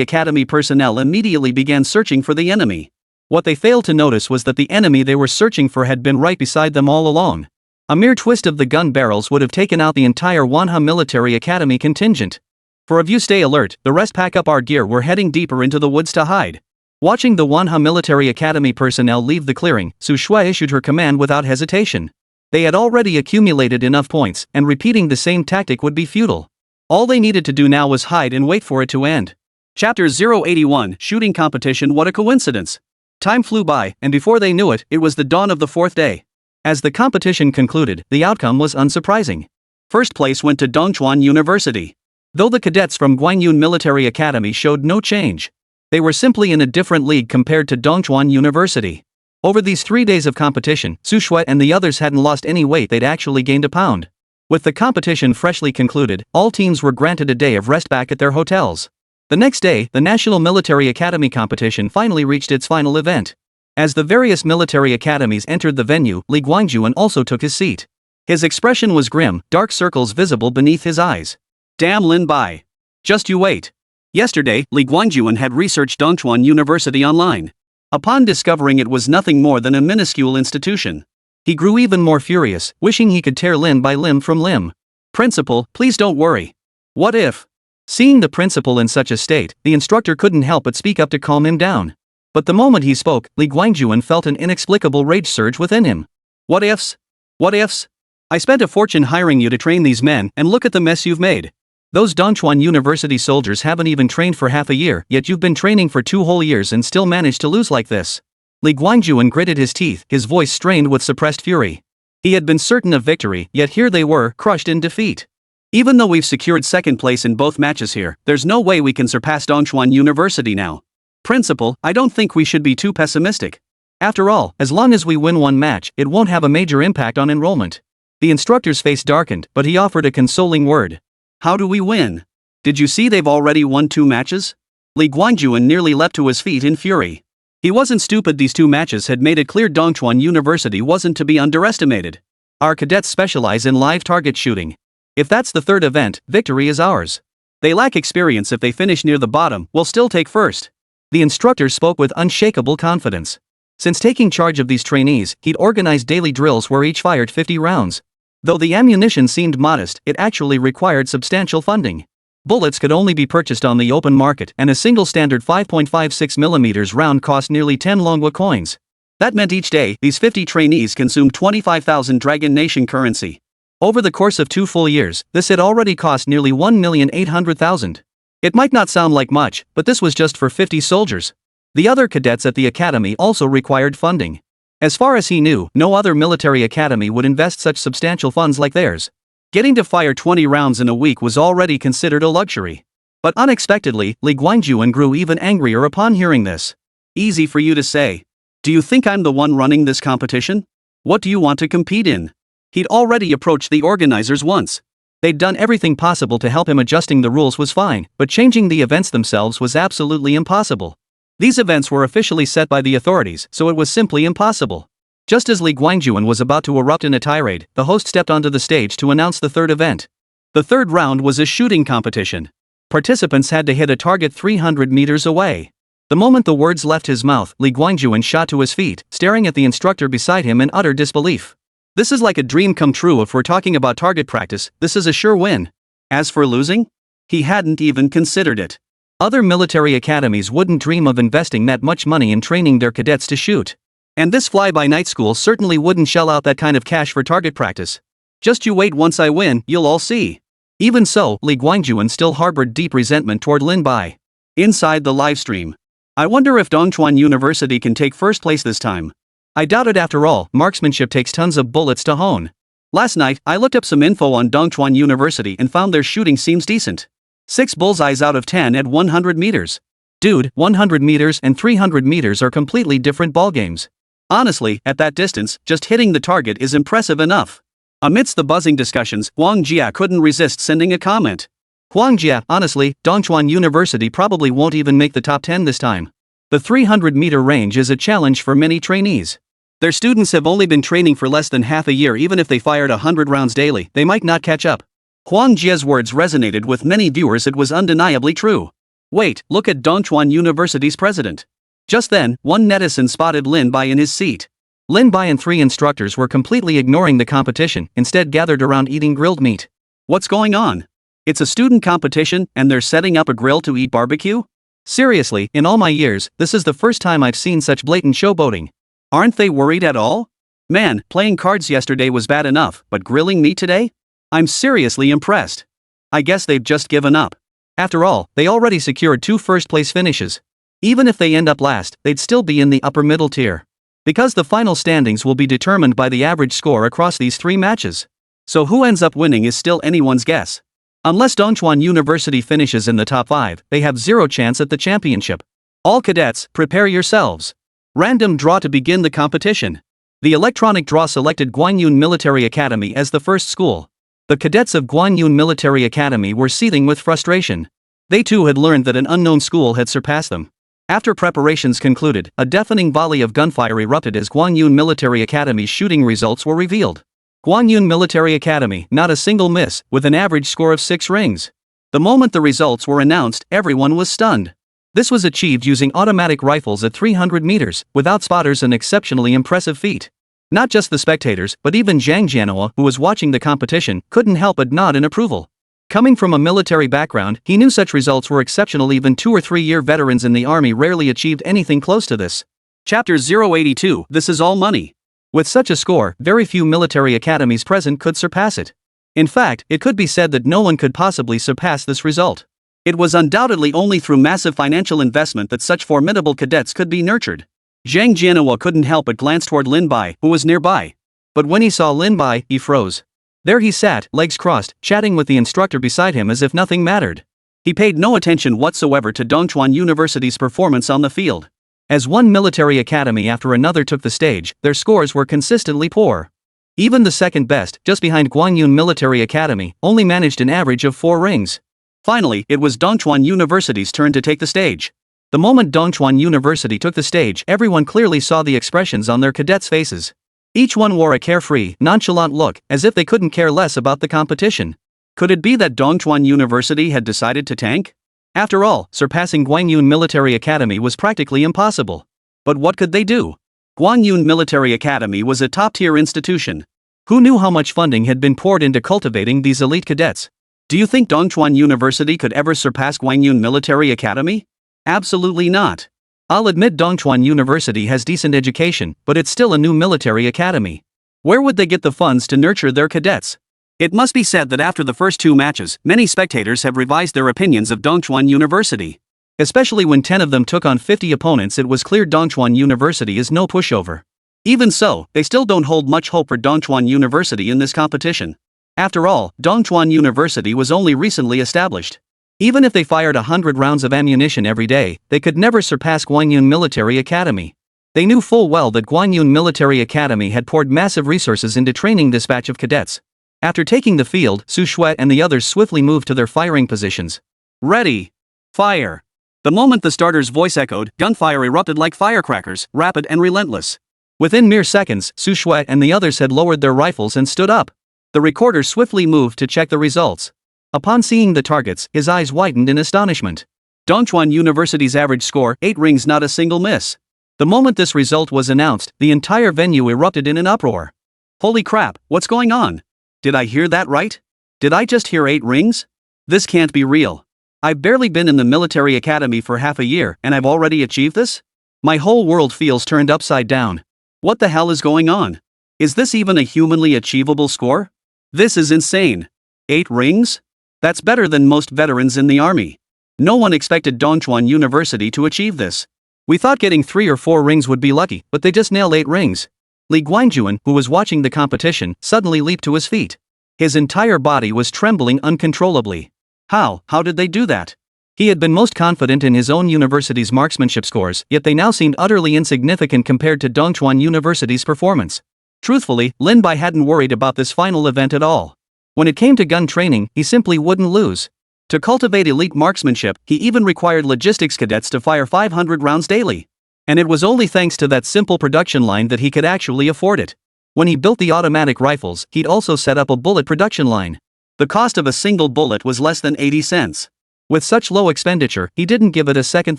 Academy personnel immediately began searching for the enemy. What they failed to notice was that the enemy they were searching for had been right beside them all along. A mere twist of the gun barrels would have taken out the entire Manhwa Military Academy contingent. For a view, stay alert, the rest pack up our gear, we're heading deeper into the woods to hide. Watching the Manhwa Military Academy personnel leave the clearing, Su Shui issued her command without hesitation. They had already accumulated enough points, and repeating the same tactic would be futile. All they needed to do now was hide and wait for it to end. Chapter 081, Shooting Competition. What a coincidence! Time flew by, and before they knew it, it was the dawn of the fourth day. As the competition concluded, the outcome was unsurprising. First place went to Dongchuan University. Though the cadets from Guangyun Military Academy showed no change. They were simply in a different league compared to Dongchuan University. Over these 3 days of competition, Su Shui and the others hadn't lost any weight, they'd actually gained a pound. With the competition freshly concluded, all teams were granted a day of rest back at their hotels. The next day, the National Military Academy competition finally reached its final event. As the various military academies entered the venue, Li Guangjuan also took his seat. His expression was grim, dark circles visible beneath his eyes. Damn Lin Bai. Just you wait. Yesterday, Li Guangjuan had researched Dongchuan University online. Upon discovering it was nothing more than a minuscule institution, he grew even more furious, wishing he could tear Lin Bai limb from limb. Principal, please don't worry. What if? Seeing the principal in such a state, the instructor couldn't help but speak up to calm him down. But the moment he spoke, Li Guangjuan felt an inexplicable rage surge within him. What ifs? What ifs? I spent a fortune hiring you to train these men, and look at the mess you've made. Those Dongchuan University soldiers haven't even trained for half a year, yet you've been training for 2 whole years and still managed to lose like this. Li Guangjuan gritted his teeth, his voice strained with suppressed fury. He had been certain of victory, yet here they were, crushed in defeat. Even though we've secured second place in both matches here, there's no way we can surpass Dongchuan University now. Principal, I don't think we should be too pessimistic. After all, as long as we win one match, it won't have a major impact on enrollment. The instructor's face darkened, but he offered a consoling word. How do we win? Did you see they've already won 2 matches? Li Guangjuan nearly leapt to his feet in fury. He wasn't stupid, these 2 matches had made it clear Dongchuan University wasn't to be underestimated. Our cadets specialize in live target shooting. If that's the 3rd event, victory is ours. They lack experience, if they finish near the bottom, we'll still take first. The instructor spoke with unshakable confidence. Since taking charge of these trainees, he'd organized daily drills where each fired 50 rounds. Though the ammunition seemed modest, it actually required substantial funding. Bullets could only be purchased on the open market, and a single standard 5.56mm round cost nearly 10 Longhua coins. That meant each day, these 50 trainees consumed 25,000 Dragon Nation currency. Over the course of 2 full years, this had already cost nearly 1,800,000. It might not sound like much, but this was just for 50 soldiers. The other cadets at the academy also required funding. As far as he knew, no other military academy would invest such substantial funds like theirs. Getting to fire 20 rounds in a week was already considered a luxury. But unexpectedly, Li Guangjuan grew even angrier upon hearing this. Easy for you to say. Do you think I'm the one running this competition? What do you want to compete in? He'd already approached the organizers once. They'd done everything possible to help him. Adjusting the rules was fine, but changing the events themselves was absolutely impossible. These events were officially set by the authorities, so it was simply impossible. Just as Li Guangjuan was about to erupt in a tirade, the host stepped onto the stage to announce the third event. The third round was a shooting competition. Participants had to hit a target 300 meters away. The moment the words left his mouth, Li Guangjuan shot to his feet, staring at the instructor beside him in utter disbelief. This is like a dream come true. If we're talking about target practice, this is a sure win. As for losing? He hadn't even considered it. Other military academies wouldn't dream of investing that much money in training their cadets to shoot. And this fly-by-night school certainly wouldn't shell out that kind of cash for target practice. Just you wait, once I win, you'll all see. Even so, Li Guangjuan still harbored deep resentment toward Lin Bai. Inside the livestream. I wonder if Dongchuan University can take first place this time. I doubt it. After all, marksmanship takes tons of bullets to hone. Last night, I looked up some info on Dongchuan University and found their shooting seems decent. 6 bullseyes out of 10 at 100 meters. Dude, 100 meters and 300 meters are completely different ballgames. Honestly, at that distance, just hitting the target is impressive enough. Amidst the buzzing discussions, Huang Jia couldn't resist sending a comment. Huang Jia, honestly, Dongchuan University probably won't even make the top 10 this time. The 300-meter range is a challenge for many trainees. Their students have only been training for less than half a year. Even if they fired 100 rounds daily, they might not catch up. Huang Jia's words resonated with many viewers. It was undeniably true. Wait, look at Dongchuan University's president. Just then, one netizen spotted Lin Bai in his seat. Lin Bai and 3 instructors were completely ignoring the competition, instead gathered around eating grilled meat. What's going on? It's a student competition, and they're setting up a grill to eat barbecue? Seriously, in all my years, this is the first time I've seen such blatant showboating. Aren't they worried at all? Man, playing cards yesterday was bad enough, but grilling meat today? I'm seriously impressed. I guess they've just given up. After all, they already secured 2 first-place finishes. Even if they end up last, they'd still be in the upper middle tier. Because the final standings will be determined by the average score across these 3 matches. So who ends up winning is still anyone's guess. Unless Dongchuan University finishes in the top 5, they have 0 chance at the championship. All cadets, prepare yourselves. Random draw to begin the competition. The electronic draw selected Guanyun Military Academy as the first school. The cadets of Guanyun Military Academy were seething with frustration. They too had learned that an unknown school had surpassed them. After preparations concluded, a deafening volley of gunfire erupted as Guanyun Military Academy's shooting results were revealed. Guanyun Military Academy, not a single miss, with an average score of 6 rings. The moment the results were announced, everyone was stunned. This was achieved using automatic rifles at 300 meters, without spotters, an exceptionally impressive feat. Not just the spectators, but even Zhang Jianhua, who was watching the competition, couldn't help but nod in approval. Coming from a military background, he knew such results were exceptional. Even 2 or 3-year veterans in the army rarely achieved anything close to this. Chapter 082, This is all money. With such a score, very few military academies present could surpass it. In fact, it could be said that no one could possibly surpass this result. It was undoubtedly only through massive financial investment that such formidable cadets could be nurtured. Zhang Jianhua couldn't help but glance toward Lin Bai, who was nearby. But when he saw Lin Bai, he froze. There he sat, legs crossed, chatting with the instructor beside him as if nothing mattered. He paid no attention whatsoever to Dongchuan University's performance on the field. As one military academy after another took the stage, their scores were consistently poor. Even the second best, just behind Guanyun Military Academy, only managed an average of 4 rings. Finally, it was Dongchuan University's turn to take the stage. The moment Dongchuan University took the stage, everyone clearly saw the expressions on their cadets' faces. Each one wore a carefree, nonchalant look, as if they couldn't care less about the competition. Could it be that Dongchuan University had decided to tank? After all, surpassing Guanyun Military Academy was practically impossible. But what could they do? Guanyun Military Academy was a top-tier institution. Who knew how much funding had been poured into cultivating these elite cadets? Do you think Dongchuan University could ever surpass Guanyun Military Academy? Absolutely not. I'll admit Dongchuan University has decent education, but it's still a new military academy. Where would they get the funds to nurture their cadets? It must be said that after the first 2 matches, many spectators have revised their opinions of Dongchuan University. Especially when 10 of them took on 50 opponents, it was clear Dongchuan University is no pushover. Even so, they still don't hold much hope for Dongchuan University in this competition. After all, Dongchuan University was only recently established. Even if they fired 100 rounds of ammunition every day, they could never surpass Guanyun Military Academy. They knew full well that Guanyun Military Academy had poured massive resources into training this batch of cadets. After taking the field, Su Shuai and the others swiftly moved to their firing positions. Ready! Fire! The moment the starter's voice echoed, gunfire erupted like firecrackers, rapid and relentless. Within mere seconds, Su Shuai and the others had lowered their rifles and stood up. The recorder swiftly moved to check the results. Upon seeing the targets, his eyes widened in astonishment. Dongchuan University's average score, 8 rings, not a single miss. The moment this result was announced, the entire venue erupted in an uproar. Holy crap, what's going on? Did I hear that right? Did I just hear 8 rings? This can't be real. I've barely been in the military academy for half a year and I've already achieved this? My whole world feels turned upside down. What the hell is going on? Is this even a humanly achievable score? This is insane. 8 rings? That's better than most veterans in the army. No one expected Dongchuan University to achieve this. We thought getting 3 or 4 rings would be lucky, but they just nailed 8 rings. Li Guangjuan, who was watching the competition, suddenly leaped to his feet. His entire body was trembling uncontrollably. How did they do that? He had been most confident in his own university's marksmanship scores, yet they now seemed utterly insignificant compared to Dongchuan University's performance. Truthfully, Lin Bai hadn't worried about this final event at all. When it came to gun training, he simply wouldn't lose. To cultivate elite marksmanship, he even required logistics cadets to fire 500 rounds daily. And it was only thanks to that simple production line that he could actually afford it. When he built the automatic rifles, he'd also set up a bullet production line. The cost of a single bullet was less than 80 cents. With such low expenditure, he didn't give it a second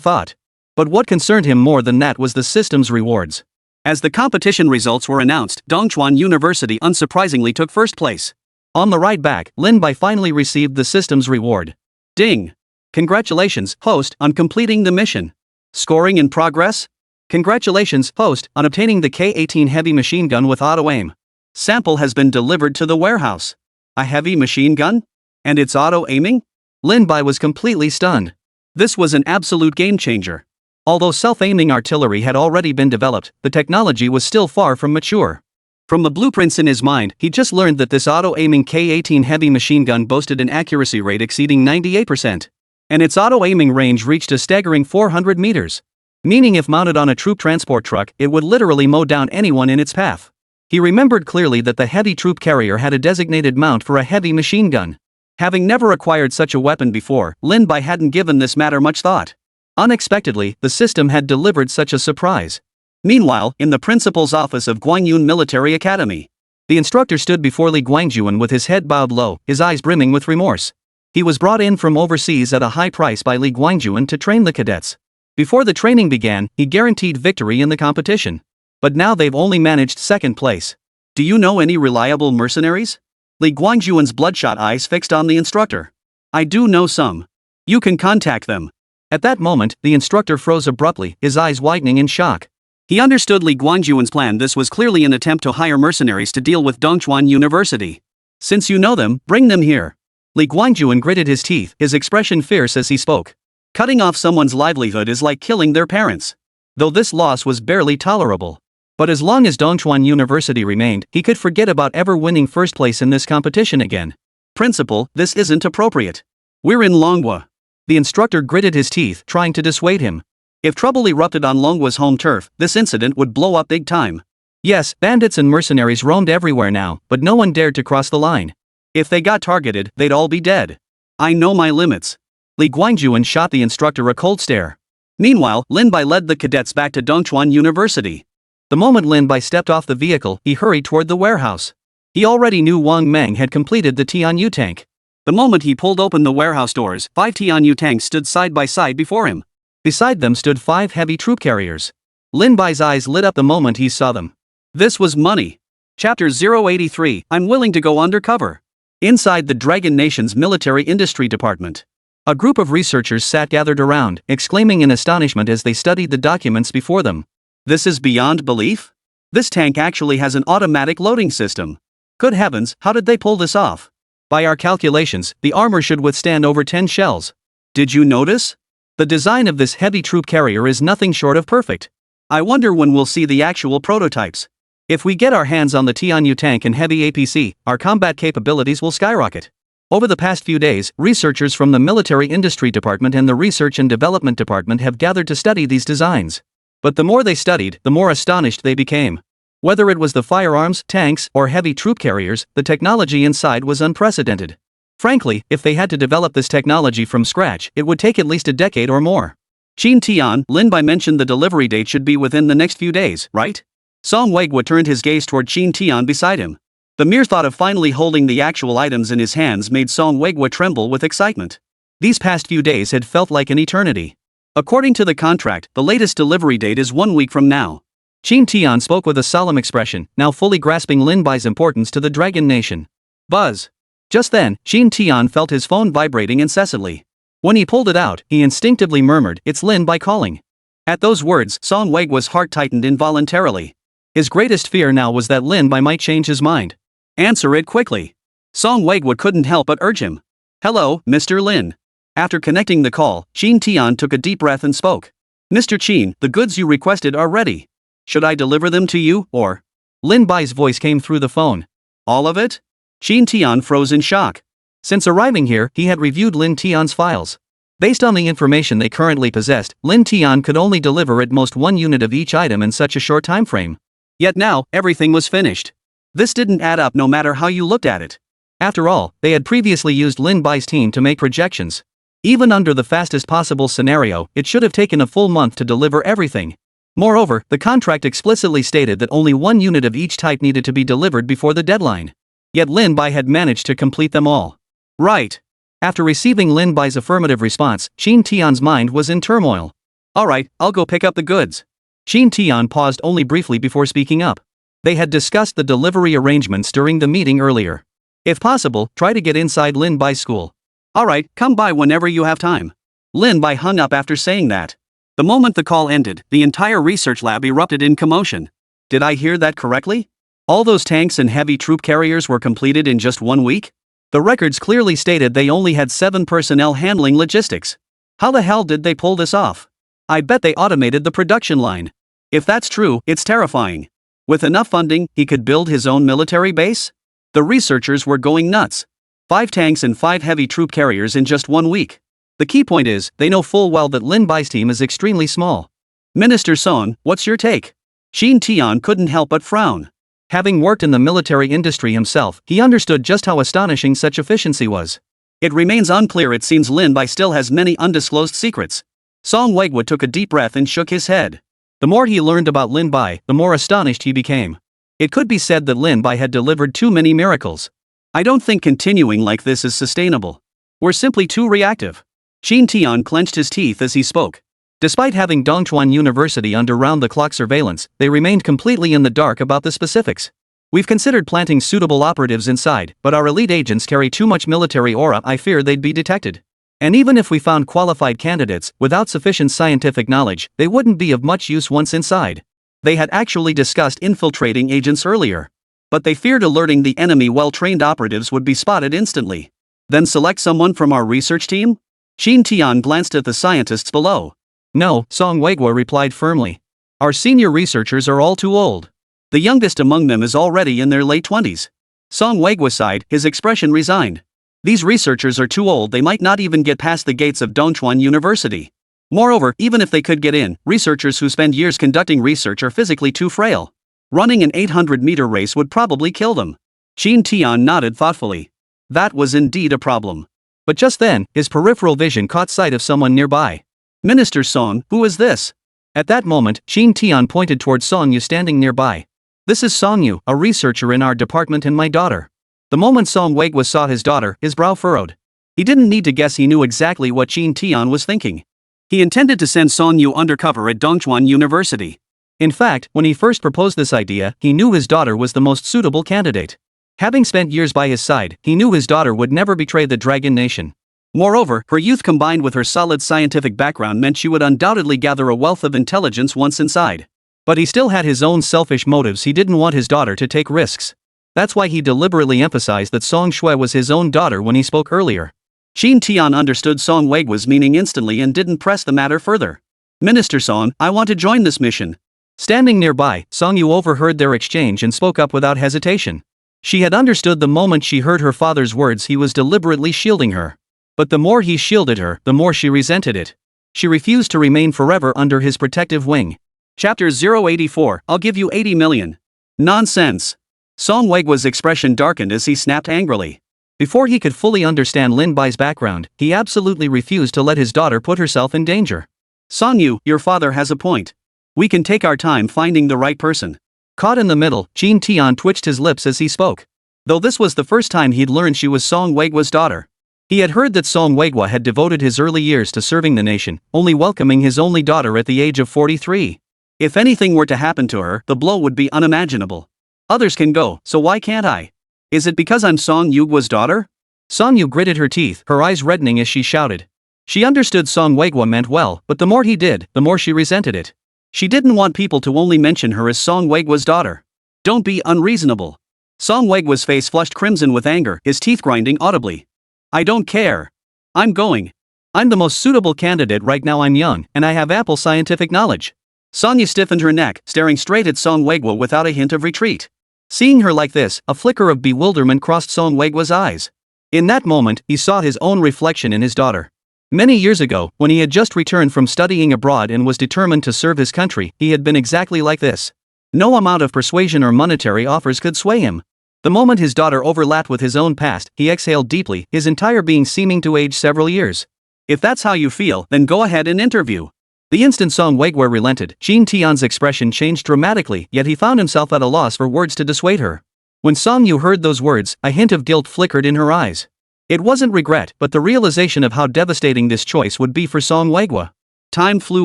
thought. But what concerned him more than that was the system's rewards. As the competition results were announced, Dongchuan University unsurprisingly took first place. On the ride back, Lin Bai finally received the system's reward. Ding! Congratulations, host, on completing the mission. Scoring in progress? Congratulations, host, on obtaining the K-18 heavy machine gun with auto-aim. Sample has been delivered to the warehouse. A heavy machine gun? And it's auto-aiming? Lin Bai was completely stunned. This was an absolute game-changer. Although self-aiming artillery had already been developed, the technology was still far from mature. From the blueprints in his mind, he just learned that this auto-aiming K-18 heavy machine gun boasted an accuracy rate exceeding 98%. And its auto-aiming range reached a staggering 400 meters. Meaning if mounted on a troop transport truck, it would literally mow down anyone in its path. He remembered clearly that the heavy troop carrier had a designated mount for a heavy machine gun. Having never acquired such a weapon before, Lin Bai hadn't given this matter much thought. Unexpectedly, the system had delivered such a surprise. Meanwhile, in the principal's office of Guanyun Military Academy, the instructor stood before Li Guangjuan with his head bowed low, his eyes brimming with remorse. He was brought in from overseas at a high price by Li Guangjuan to train the cadets. Before the training began, he guaranteed victory in the competition. But now they've only managed second place. Do you know any reliable mercenaries? Li Guangjuan's bloodshot eyes fixed on the instructor. I do know some. You can contact them. At that moment, the instructor froze abruptly, his eyes widening in shock. He understood Li Guangjuan's plan. This was clearly an attempt to hire mercenaries to deal with Dongchuan University. Since you know them, bring them here. Li Guangjuan gritted his teeth, his expression fierce as he spoke. Cutting off someone's livelihood is like killing their parents. Though this loss was barely tolerable. But as long as Dongchuan University remained, he could forget about ever winning first place in this competition again. Principal, this isn't appropriate. We're in Manhwa. The instructor gritted his teeth, trying to dissuade him. If trouble erupted on Manhwa's home turf, this incident would blow up big time. Yes, bandits and mercenaries roamed everywhere now, but no one dared to cross the line. If they got targeted, they'd all be dead. I know my limits. Li Guangjuan shot the instructor a cold stare. Meanwhile, Lin Bai led the cadets back to Dongchuan University. The moment Lin Bai stepped off the vehicle, he hurried toward the warehouse. He already knew Wang Meng had completed the Tianyu tank. The moment he pulled open the warehouse doors, 5 Tianyu tanks stood side by side before him. Beside them stood 5 heavy troop carriers. Lin Bai's eyes lit up the moment he saw them. This was money. Chapter 083, I'm willing to go undercover. Inside the Dragon Nation's military industry department, a group of researchers sat gathered around, exclaiming in astonishment as they studied the documents before them. This is beyond belief? This tank actually has an automatic loading system. Good heavens, how did they pull this off? By our calculations, the armor should withstand over 10 shells. Did you notice? The design of this heavy troop carrier is nothing short of perfect. I wonder when we'll see the actual prototypes. If we get our hands on the Tianyu tank and heavy APC, our combat capabilities will skyrocket. Over the past few days, researchers from the Military Industry Department and the Research and Development Department have gathered to study these designs. But the more they studied, the more astonished they became. Whether it was the firearms, tanks, or heavy troop carriers, the technology inside was unprecedented. Frankly, if they had to develop this technology from scratch, it would take at least a decade or more. Qin Tian, Lin Bai mentioned the delivery date should be within the next few days, right? Song Weiguo turned his gaze toward Qin Tian beside him. The mere thought of finally holding the actual items in his hands made Song Weiguo tremble with excitement. These past few days had felt like an eternity. According to the contract, the latest delivery date is 1 week from now. Qin Tian spoke with a solemn expression, now fully grasping Lin Bai's importance to the Dragon Nation. Buzz. Just then, Qin Tian felt his phone vibrating incessantly. When he pulled it out, he instinctively murmured, "It's Lin Bai calling." At those words, Song Weiguo's heart tightened involuntarily. His greatest fear now was that Lin Bai might change his mind. Answer it quickly. Song Weiguo couldn't help but urge him. "Hello, Mr. Lin." After connecting the call, Qin Tian took a deep breath and spoke. "Mr. Qin, the goods you requested are ready. Should I deliver them to you, or?" Lin Bai's voice came through the phone. "All of it?" Qin Tian froze in shock. Since arriving here, he had reviewed Lin Tian's files. Based on the information they currently possessed, Lin Tian could only deliver at most 1 unit of each item in such a short time frame. Yet now, everything was finished. This didn't add up no matter how you looked at it. After all, they had previously used Lin Bai's team to make projections. Even under the fastest possible scenario, it should have taken a full month to deliver everything. Moreover, the contract explicitly stated that only 1 unit of each type needed to be delivered before the deadline. Yet Lin Bai had managed to complete them all. Right. After receiving Lin Bai's affirmative response, Qin Tian's mind was in turmoil. "Alright, I'll go pick up the goods." Qin Tian paused only briefly before speaking up. They had discussed the delivery arrangements during the meeting earlier. If possible, try to get inside Lin Bai's school. "Alright, come by whenever you have time." Lin Bai hung up after saying that. The moment the call ended, the entire research lab erupted in commotion. Did I hear that correctly? All those tanks and heavy troop carriers were completed in just 1 week? The records clearly stated they only had 7 personnel handling logistics. How the hell did they pull this off? I bet they automated the production line. If that's true, it's terrifying. With enough funding, he could build his own military base? The researchers were going nuts. 5 tanks and 5 heavy troop carriers in just 1 week. The key point is, they know full well that Lin Bai's team is extremely small. Minister Song, what's your take? Qin Tian couldn't help but frown. Having worked in the military industry himself, he understood just how astonishing such efficiency was. It remains unclear. It seems Lin Bai still has many undisclosed secrets. Song Weiguo took a deep breath and shook his head. The more he learned about Lin Bai, the more astonished he became. It could be said that Lin Bai had delivered too many miracles. I don't think continuing like this is sustainable. We're simply too reactive. Qin Tian clenched his teeth as he spoke. Despite having Dongchuan University under round-the-clock surveillance, they remained completely in the dark about the specifics. We've considered planting suitable operatives inside, but our elite agents carry too much military aura. I fear they'd be detected. And even if we found qualified candidates, without sufficient scientific knowledge, they wouldn't be of much use once inside. They had actually discussed infiltrating agents earlier. But they feared alerting the enemy. Well-trained operatives would be spotted instantly. Then select someone from our research team? Qin Tian glanced at the scientists below. "No," Song Weiguo replied firmly. "Our senior researchers are all too old. The youngest among them is already in their late 20s. Song Weiguo sighed, his expression resigned. These researchers are too old. They might not even get past the gates of Dongchuan University. Moreover, even if they could get in, researchers who spend years conducting research are physically too frail. Running an 800-meter race would probably kill them." Qin Tian nodded thoughtfully. That was indeed a problem. But just then, his peripheral vision caught sight of someone nearby. "Minister Song, who is this?" At that moment, Qin Tian pointed towards Song Yu standing nearby. "This is Song Yu, a researcher in our department, and my daughter." The moment Song Weiguo saw his daughter, his brow furrowed. He didn't need to guess. He knew exactly what Qin Tian was thinking. He intended to send Song Yu undercover at Dongchuan University. In fact, when he first proposed this idea, he knew his daughter was the most suitable candidate. Having spent years by his side, he knew his daughter would never betray the Dragon Nation. Moreover, her youth combined with her solid scientific background meant she would undoubtedly gather a wealth of intelligence once inside. But he still had his own selfish motives. He didn't want his daughter to take risks. That's why he deliberately emphasized that Song Shui was his own daughter when he spoke earlier. Qin Tian understood Song Weiguo's meaning instantly and didn't press the matter further. "Minister Song, I want to join this mission." Standing nearby, Song Yu overheard their exchange and spoke up without hesitation. She had understood the moment she heard her father's words he was deliberately shielding her. But the more he shielded her, the more she resented it. She refused to remain forever under his protective wing. Chapter 084, I'll give you 80 million. Nonsense. Song Weigua's expression darkened as he snapped angrily. Before he could fully understand Lin Bai's background, he absolutely refused to let his daughter put herself in danger. Song Yu, your father has a point. We can take our time finding the right person. Caught in the middle, Jin Tian twitched his lips as he spoke. Though this was the first time he'd learned she was Song Weigua's daughter. He had heard that Song Weigua had devoted his early years to serving the nation, only welcoming his only daughter at the age of 43. If anything were to happen to her, the blow would be unimaginable. Others can go, so why can't I? Is it because I'm Song Weigua's daughter? Song Yu gritted her teeth, her eyes reddening as she shouted. She understood Song Weigua meant well, but the more he did, the more she resented it. She didn't want people to only mention her as Song Weigua's daughter. Don't be unreasonable. Song Weigua's face flushed crimson with anger, his teeth grinding audibly. I don't care. I'm going. I'm the most suitable candidate right now. I'm young, and I have ample scientific knowledge. Sonya stiffened her neck, staring straight at Song Weigua without a hint of retreat. Seeing her like this, a flicker of bewilderment crossed Song Weigua's eyes. In that moment, he saw his own reflection in his daughter. Many years ago, when he had just returned from studying abroad and was determined to serve his country, he had been exactly like this. No amount of persuasion or monetary offers could sway him. The moment his daughter overlapped with his own past, he exhaled deeply, his entire being seeming to age several years. If that's how you feel, then go ahead and interview. The instant Song Weigua relented, Jin Tian's expression changed dramatically, yet he found himself at a loss for words to dissuade her. When Song Yu heard those words, a hint of guilt flickered in her eyes. It wasn't regret, but the realization of how devastating this choice would be for Song Weigua. Time flew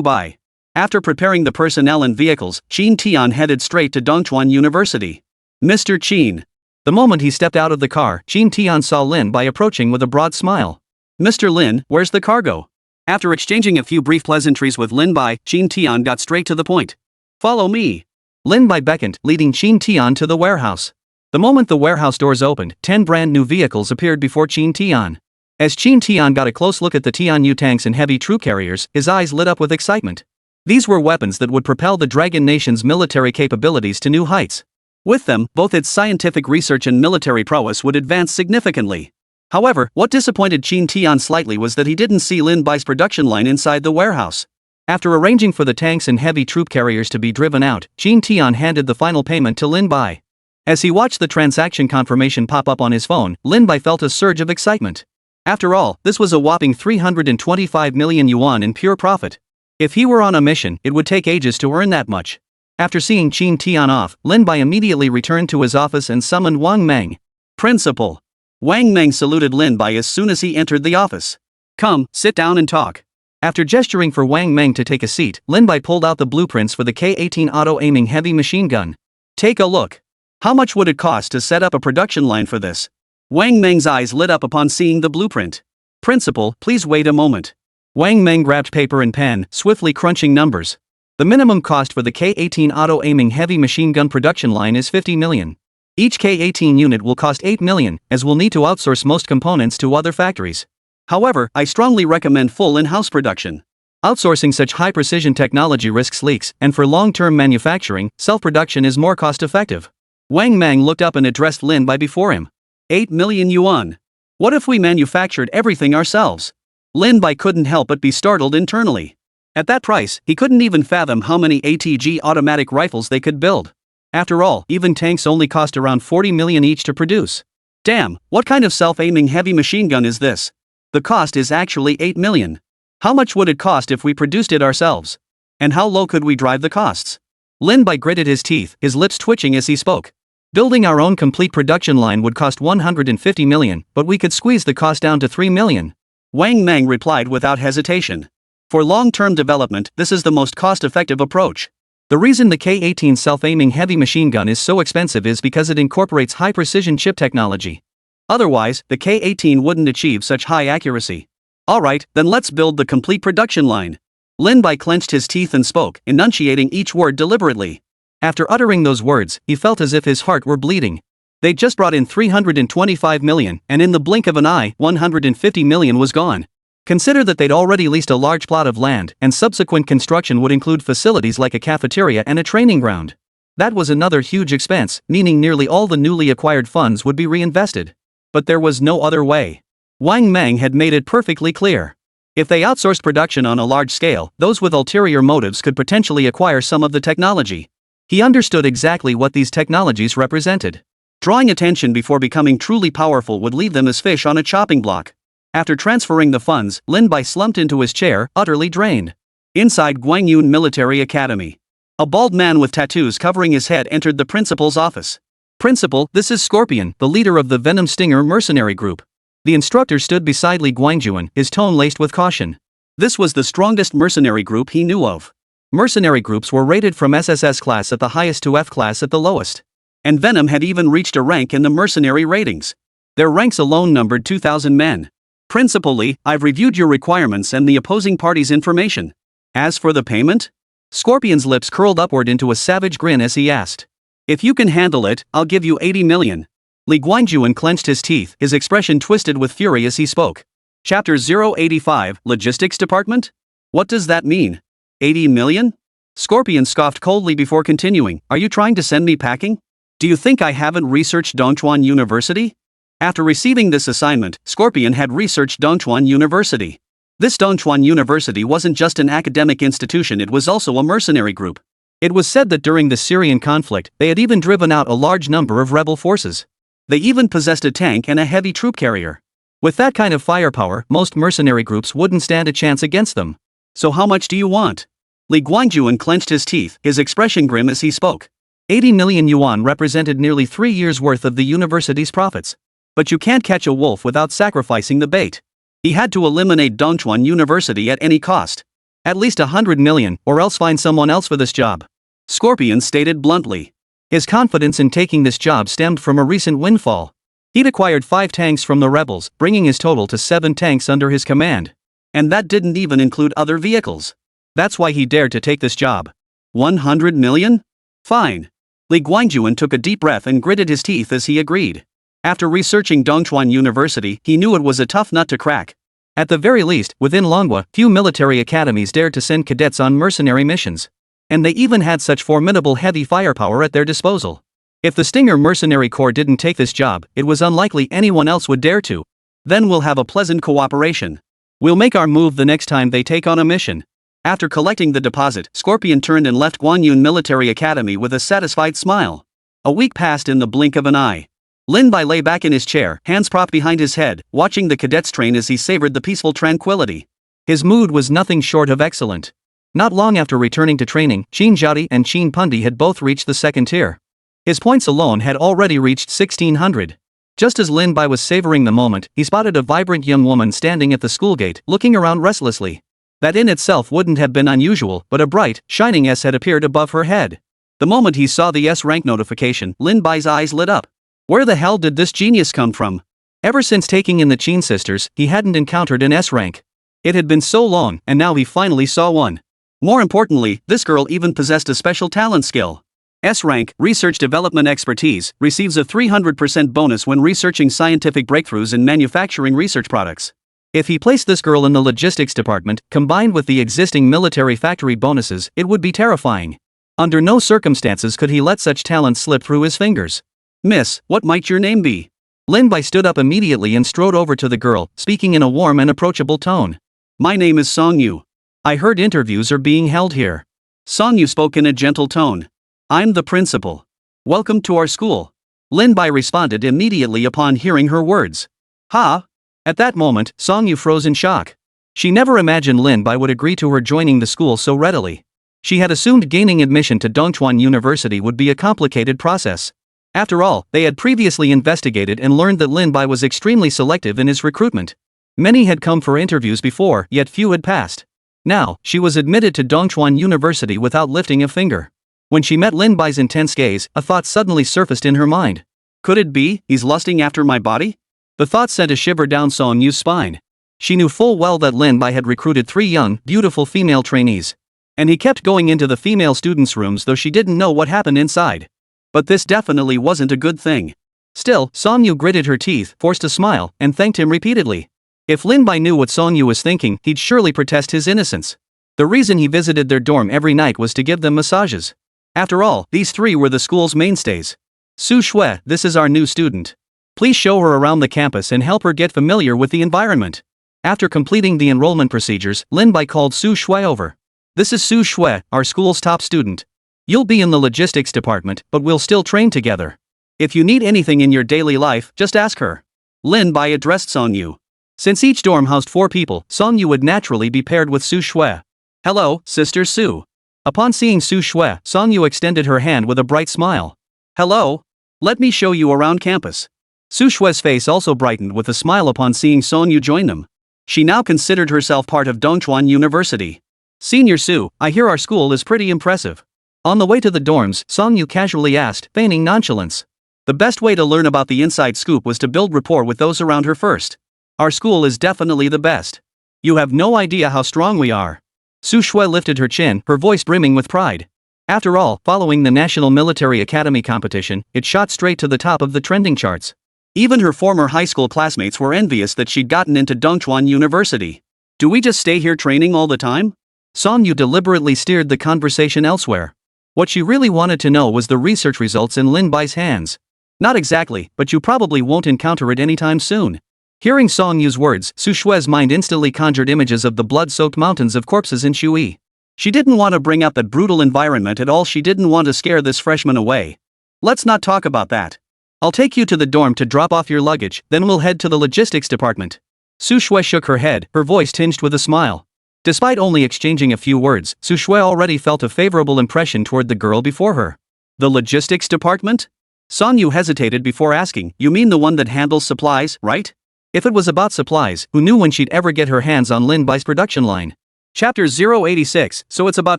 by. After preparing the personnel and vehicles, Jin Tian headed straight to Dongchuan University. Mr. Qin. The moment he stepped out of the car, Jin Tian saw Lin Bai approaching with a broad smile. Mr. Lin, where's the cargo? After exchanging a few brief pleasantries with Lin Bai, Jin Tian got straight to the point. Follow me. Lin Bai beckoned, leading Jin Tian to the warehouse. The moment the warehouse doors opened, 10 brand new vehicles appeared before Jin Tian. As Jin Tian got a close look at the Tianyu tanks and heavy troop carriers, his eyes lit up with excitement. These were weapons that would propel the Dragon Nation's military capabilities to new heights. With them, both its scientific research and military prowess would advance significantly. However, what disappointed Jin Tian slightly was that he didn't see Lin Bai's production line inside the warehouse. After arranging for the tanks and heavy troop carriers to be driven out, Jin Tian handed the final payment to Lin Bai. As he watched the transaction confirmation pop up on his phone, Lin Bai felt a surge of excitement. After all, this was a whopping 325 million yuan in pure profit. If he were on a mission, it would take ages to earn that much. After seeing Jin Tian off, Lin Bai immediately returned to his office and summoned Wang Meng. Principal. Wang Meng saluted Lin Bai as soon as he entered the office. Come, sit down and talk. After gesturing for Wang Meng to take a seat, Lin Bai pulled out the blueprints for the K-18 auto-aiming heavy machine gun. Take a look. How much would it cost to set up a production line for this? Wang Meng's eyes lit up upon seeing the blueprint. Principal, please wait a moment. Wang Meng grabbed paper and pen, swiftly crunching numbers. The minimum cost for the K-18 auto-aiming heavy machine gun production line is 50 million. Each K-18 unit will cost 8 million, as we'll need to outsource most components to other factories. However, I strongly recommend full in-house production. Outsourcing such high-precision technology risks leaks, and for long-term manufacturing, self-production is more cost-effective. Wang Meng looked up and addressed Lin Bai before him. 8 million yuan. What if we manufactured everything ourselves? Lin Bai couldn't help but be startled internally. At that price, he couldn't even fathom how many ATG automatic rifles they could build. After all, even tanks only cost around 40 million each to produce. Damn, what kind of self-aiming heavy machine gun is this? The cost is actually 8 million. How much would it cost if we produced it ourselves? And how low could we drive the costs? Lin Bai gritted his teeth, his lips twitching as he spoke. Building our own complete production line would cost 150 million, but we could squeeze the cost down to 3 million. Wang Meng replied without hesitation. For long-term development, this is the most cost-effective approach. The reason the K-18 self-aiming heavy machine gun is so expensive is because it incorporates high-precision chip technology. Otherwise, the K-18 wouldn't achieve such high accuracy. Alright, then let's build the complete production line. Lin Bai clenched his teeth and spoke, enunciating each word deliberately. After uttering those words, he felt as if his heart were bleeding. They'd just brought in 325 million, and in the blink of an eye, 150 million was gone. Consider that they'd already leased a large plot of land, and subsequent construction would include facilities like a cafeteria and a training ground. That was another huge expense, meaning nearly all the newly acquired funds would be reinvested. But there was no other way. Wang Meng had made it perfectly clear. If they outsourced production on a large scale, those with ulterior motives could potentially acquire some of the technology. He understood exactly what these technologies represented. Drawing attention before becoming truly powerful would leave them as fish on a chopping block. After transferring the funds, Lin Bai slumped into his chair, utterly drained. Inside Guangyun Military Academy, a bald man with tattoos covering his head entered the principal's office. "Principal, this is Scorpion, the leader of the Venom Stinger mercenary group." The instructor stood beside Li Guangjuan, his tone laced with caution. This was the strongest mercenary group he knew of. Mercenary groups were rated from SSS class at the highest to F class at the lowest. And Venom had even reached a rank in the mercenary ratings. Their ranks alone numbered 2,000 men. "Principal Li, I've reviewed your requirements and the opposing party's information. As for the payment?" Scorpion's lips curled upward into a savage grin as he asked. "If you can handle it, I'll give you 80 million. Li Guangjuan clenched his teeth, his expression twisted with fury as he spoke. Chapter 085, Logistics Department? What does that mean? 80 million? Scorpion scoffed coldly before continuing. Are you trying to send me packing? Do you think I haven't researched Dongchuan University? After receiving this assignment, Scorpion had researched Dongchuan University. This Dongchuan University wasn't just an academic institution, it was also a mercenary group. It was said that during the Syrian conflict, they had even driven out a large number of rebel forces. They even possessed a tank and a heavy troop carrier. With that kind of firepower, most mercenary groups wouldn't stand a chance against them. So how much do you want? Li Guangjuan clenched his teeth, his expression grim as he spoke. 80 million yuan represented nearly 3 years' worth of the university's profits. But you can't catch a wolf without sacrificing the bait. He had to eliminate Dongchuan University at any cost. At least 100 million, or else find someone else for this job. Scorpion stated bluntly. His confidence in taking this job stemmed from a recent windfall. He'd acquired 5 tanks from the rebels, bringing his total to 7 tanks under his command. And that didn't even include other vehicles. That's why he dared to take this job. 100 million? Fine. Li Guangjuan took a deep breath and gritted his teeth as he agreed. After researching Dongchuan University, he knew it was a tough nut to crack. At the very least, within Manhwa, few military academies dared to send cadets on mercenary missions. And they even had such formidable heavy firepower at their disposal. If the Stinger Mercenary Corps didn't take this job, it was unlikely anyone else would dare to. Then we'll have a pleasant cooperation. We'll make our move the next time they take on a mission. After collecting the deposit, Scorpion turned and left Guanyun Military Academy with a satisfied smile. A week passed in the blink of an eye. Lin Bai lay back in his chair, hands propped behind his head, watching the cadets train as he savored the peaceful tranquility. His mood was nothing short of excellent. Not long after returning to training, Qin Zhaodi and Qin Pundi had both reached the second tier. His points alone had already reached 1600. Just as Lin Bai was savoring the moment, he spotted a vibrant young woman standing at the school gate, looking around restlessly. That in itself wouldn't have been unusual, but a bright, shining S had appeared above her head. The moment he saw the S rank notification, Lin Bai's eyes lit up. Where the hell did this genius come from? Ever since taking in the Qin sisters, he hadn't encountered an S rank. It had been so long, and now he finally saw one. More importantly, this girl even possessed a special talent skill. S rank, Research Development Expertise, receives a 300% bonus when researching scientific breakthroughs in manufacturing research products. If he placed this girl in the logistics department, combined with the existing military factory bonuses, it would be terrifying. Under no circumstances could he let such talent slip through his fingers. "Miss, what might your name be?" Lin Bai stood up immediately and strode over to the girl, speaking in a warm and approachable tone. "My name is Song Yu. I heard interviews are being held here." Song Yu spoke in a gentle tone. "I'm the principal. Welcome to our school." Lin Bai responded immediately upon hearing her words. "Ha?" At that moment, Song Yu froze in shock. She never imagined Lin Bai would agree to her joining the school so readily. She had assumed gaining admission to Dongchuan University would be a complicated process. After all, they had previously investigated and learned that Lin Bai was extremely selective in his recruitment. Many had come for interviews before, yet few had passed. Now, she was admitted to Dongchuan University without lifting a finger. When she met Lin Bai's intense gaze, a thought suddenly surfaced in her mind. Could it be, he's lusting after my body? The thought sent a shiver down Song Yu's spine. She knew full well that Lin Bai had recruited 3 young, beautiful female trainees. And he kept going into the female students' rooms though she didn't know what happened inside. But this definitely wasn't a good thing. Still, Song Yu gritted her teeth, forced a smile, and thanked him repeatedly. If Lin Bai knew what Song Yu was thinking, he'd surely protest his innocence. The reason he visited their dorm every night was to give them massages. After all, these three were the school's mainstays. Su Shui, this is our new student. Please show her around the campus and help her get familiar with the environment. After completing the enrollment procedures, Lin Bai called Su Shui over. This is Su Shui, our school's top student. You'll be in the logistics department, but we'll still train together. If you need anything in your daily life, just ask her. Lin Bai addressed Song Yu. Since each dorm housed 4 people, Song Yu would naturally be paired with Su Shui. Hello, Sister Su. Upon seeing Su Shui, Song Yu extended her hand with a bright smile. Hello. Let me show you around campus. Su Shui's face also brightened with a smile upon seeing Song Yu join them. She now considered herself part of Dongchuan University. Senior Su, I hear our school is pretty impressive. On the way to the dorms, Song Yu casually asked, feigning nonchalance. The best way to learn about the inside scoop was to build rapport with those around her first. Our school is definitely the best. You have no idea how strong we are. Su Shui lifted her chin, her voice brimming with pride. After all, following the National Military Academy competition, it shot straight to the top of the trending charts. Even her former high school classmates were envious that she'd gotten into Dongchuan University. Do we just stay here training all the time? Song Yu deliberately steered the conversation elsewhere. What she really wanted to know was the research results in Lin Bai's hands. Not exactly, but you probably won't encounter it anytime soon. Hearing Song Yu's words, Su Shui's mind instantly conjured images of the blood-soaked mountains of corpses in Shui. She didn't want to bring up that brutal environment at all. She didn't want to scare this freshman away. Let's not talk about that. I'll take you to the dorm to drop off your luggage, then we'll head to the logistics department. Su Shui shook her head, her voice tinged with a smile. Despite only exchanging a few words, Su Shui already felt a favorable impression toward the girl before her. The logistics department? Song Yu hesitated before asking, you mean the one that handles supplies, right? If it was about supplies, who knew when she'd ever get her hands on Lin Bai's production line? Chapter 086, so it's about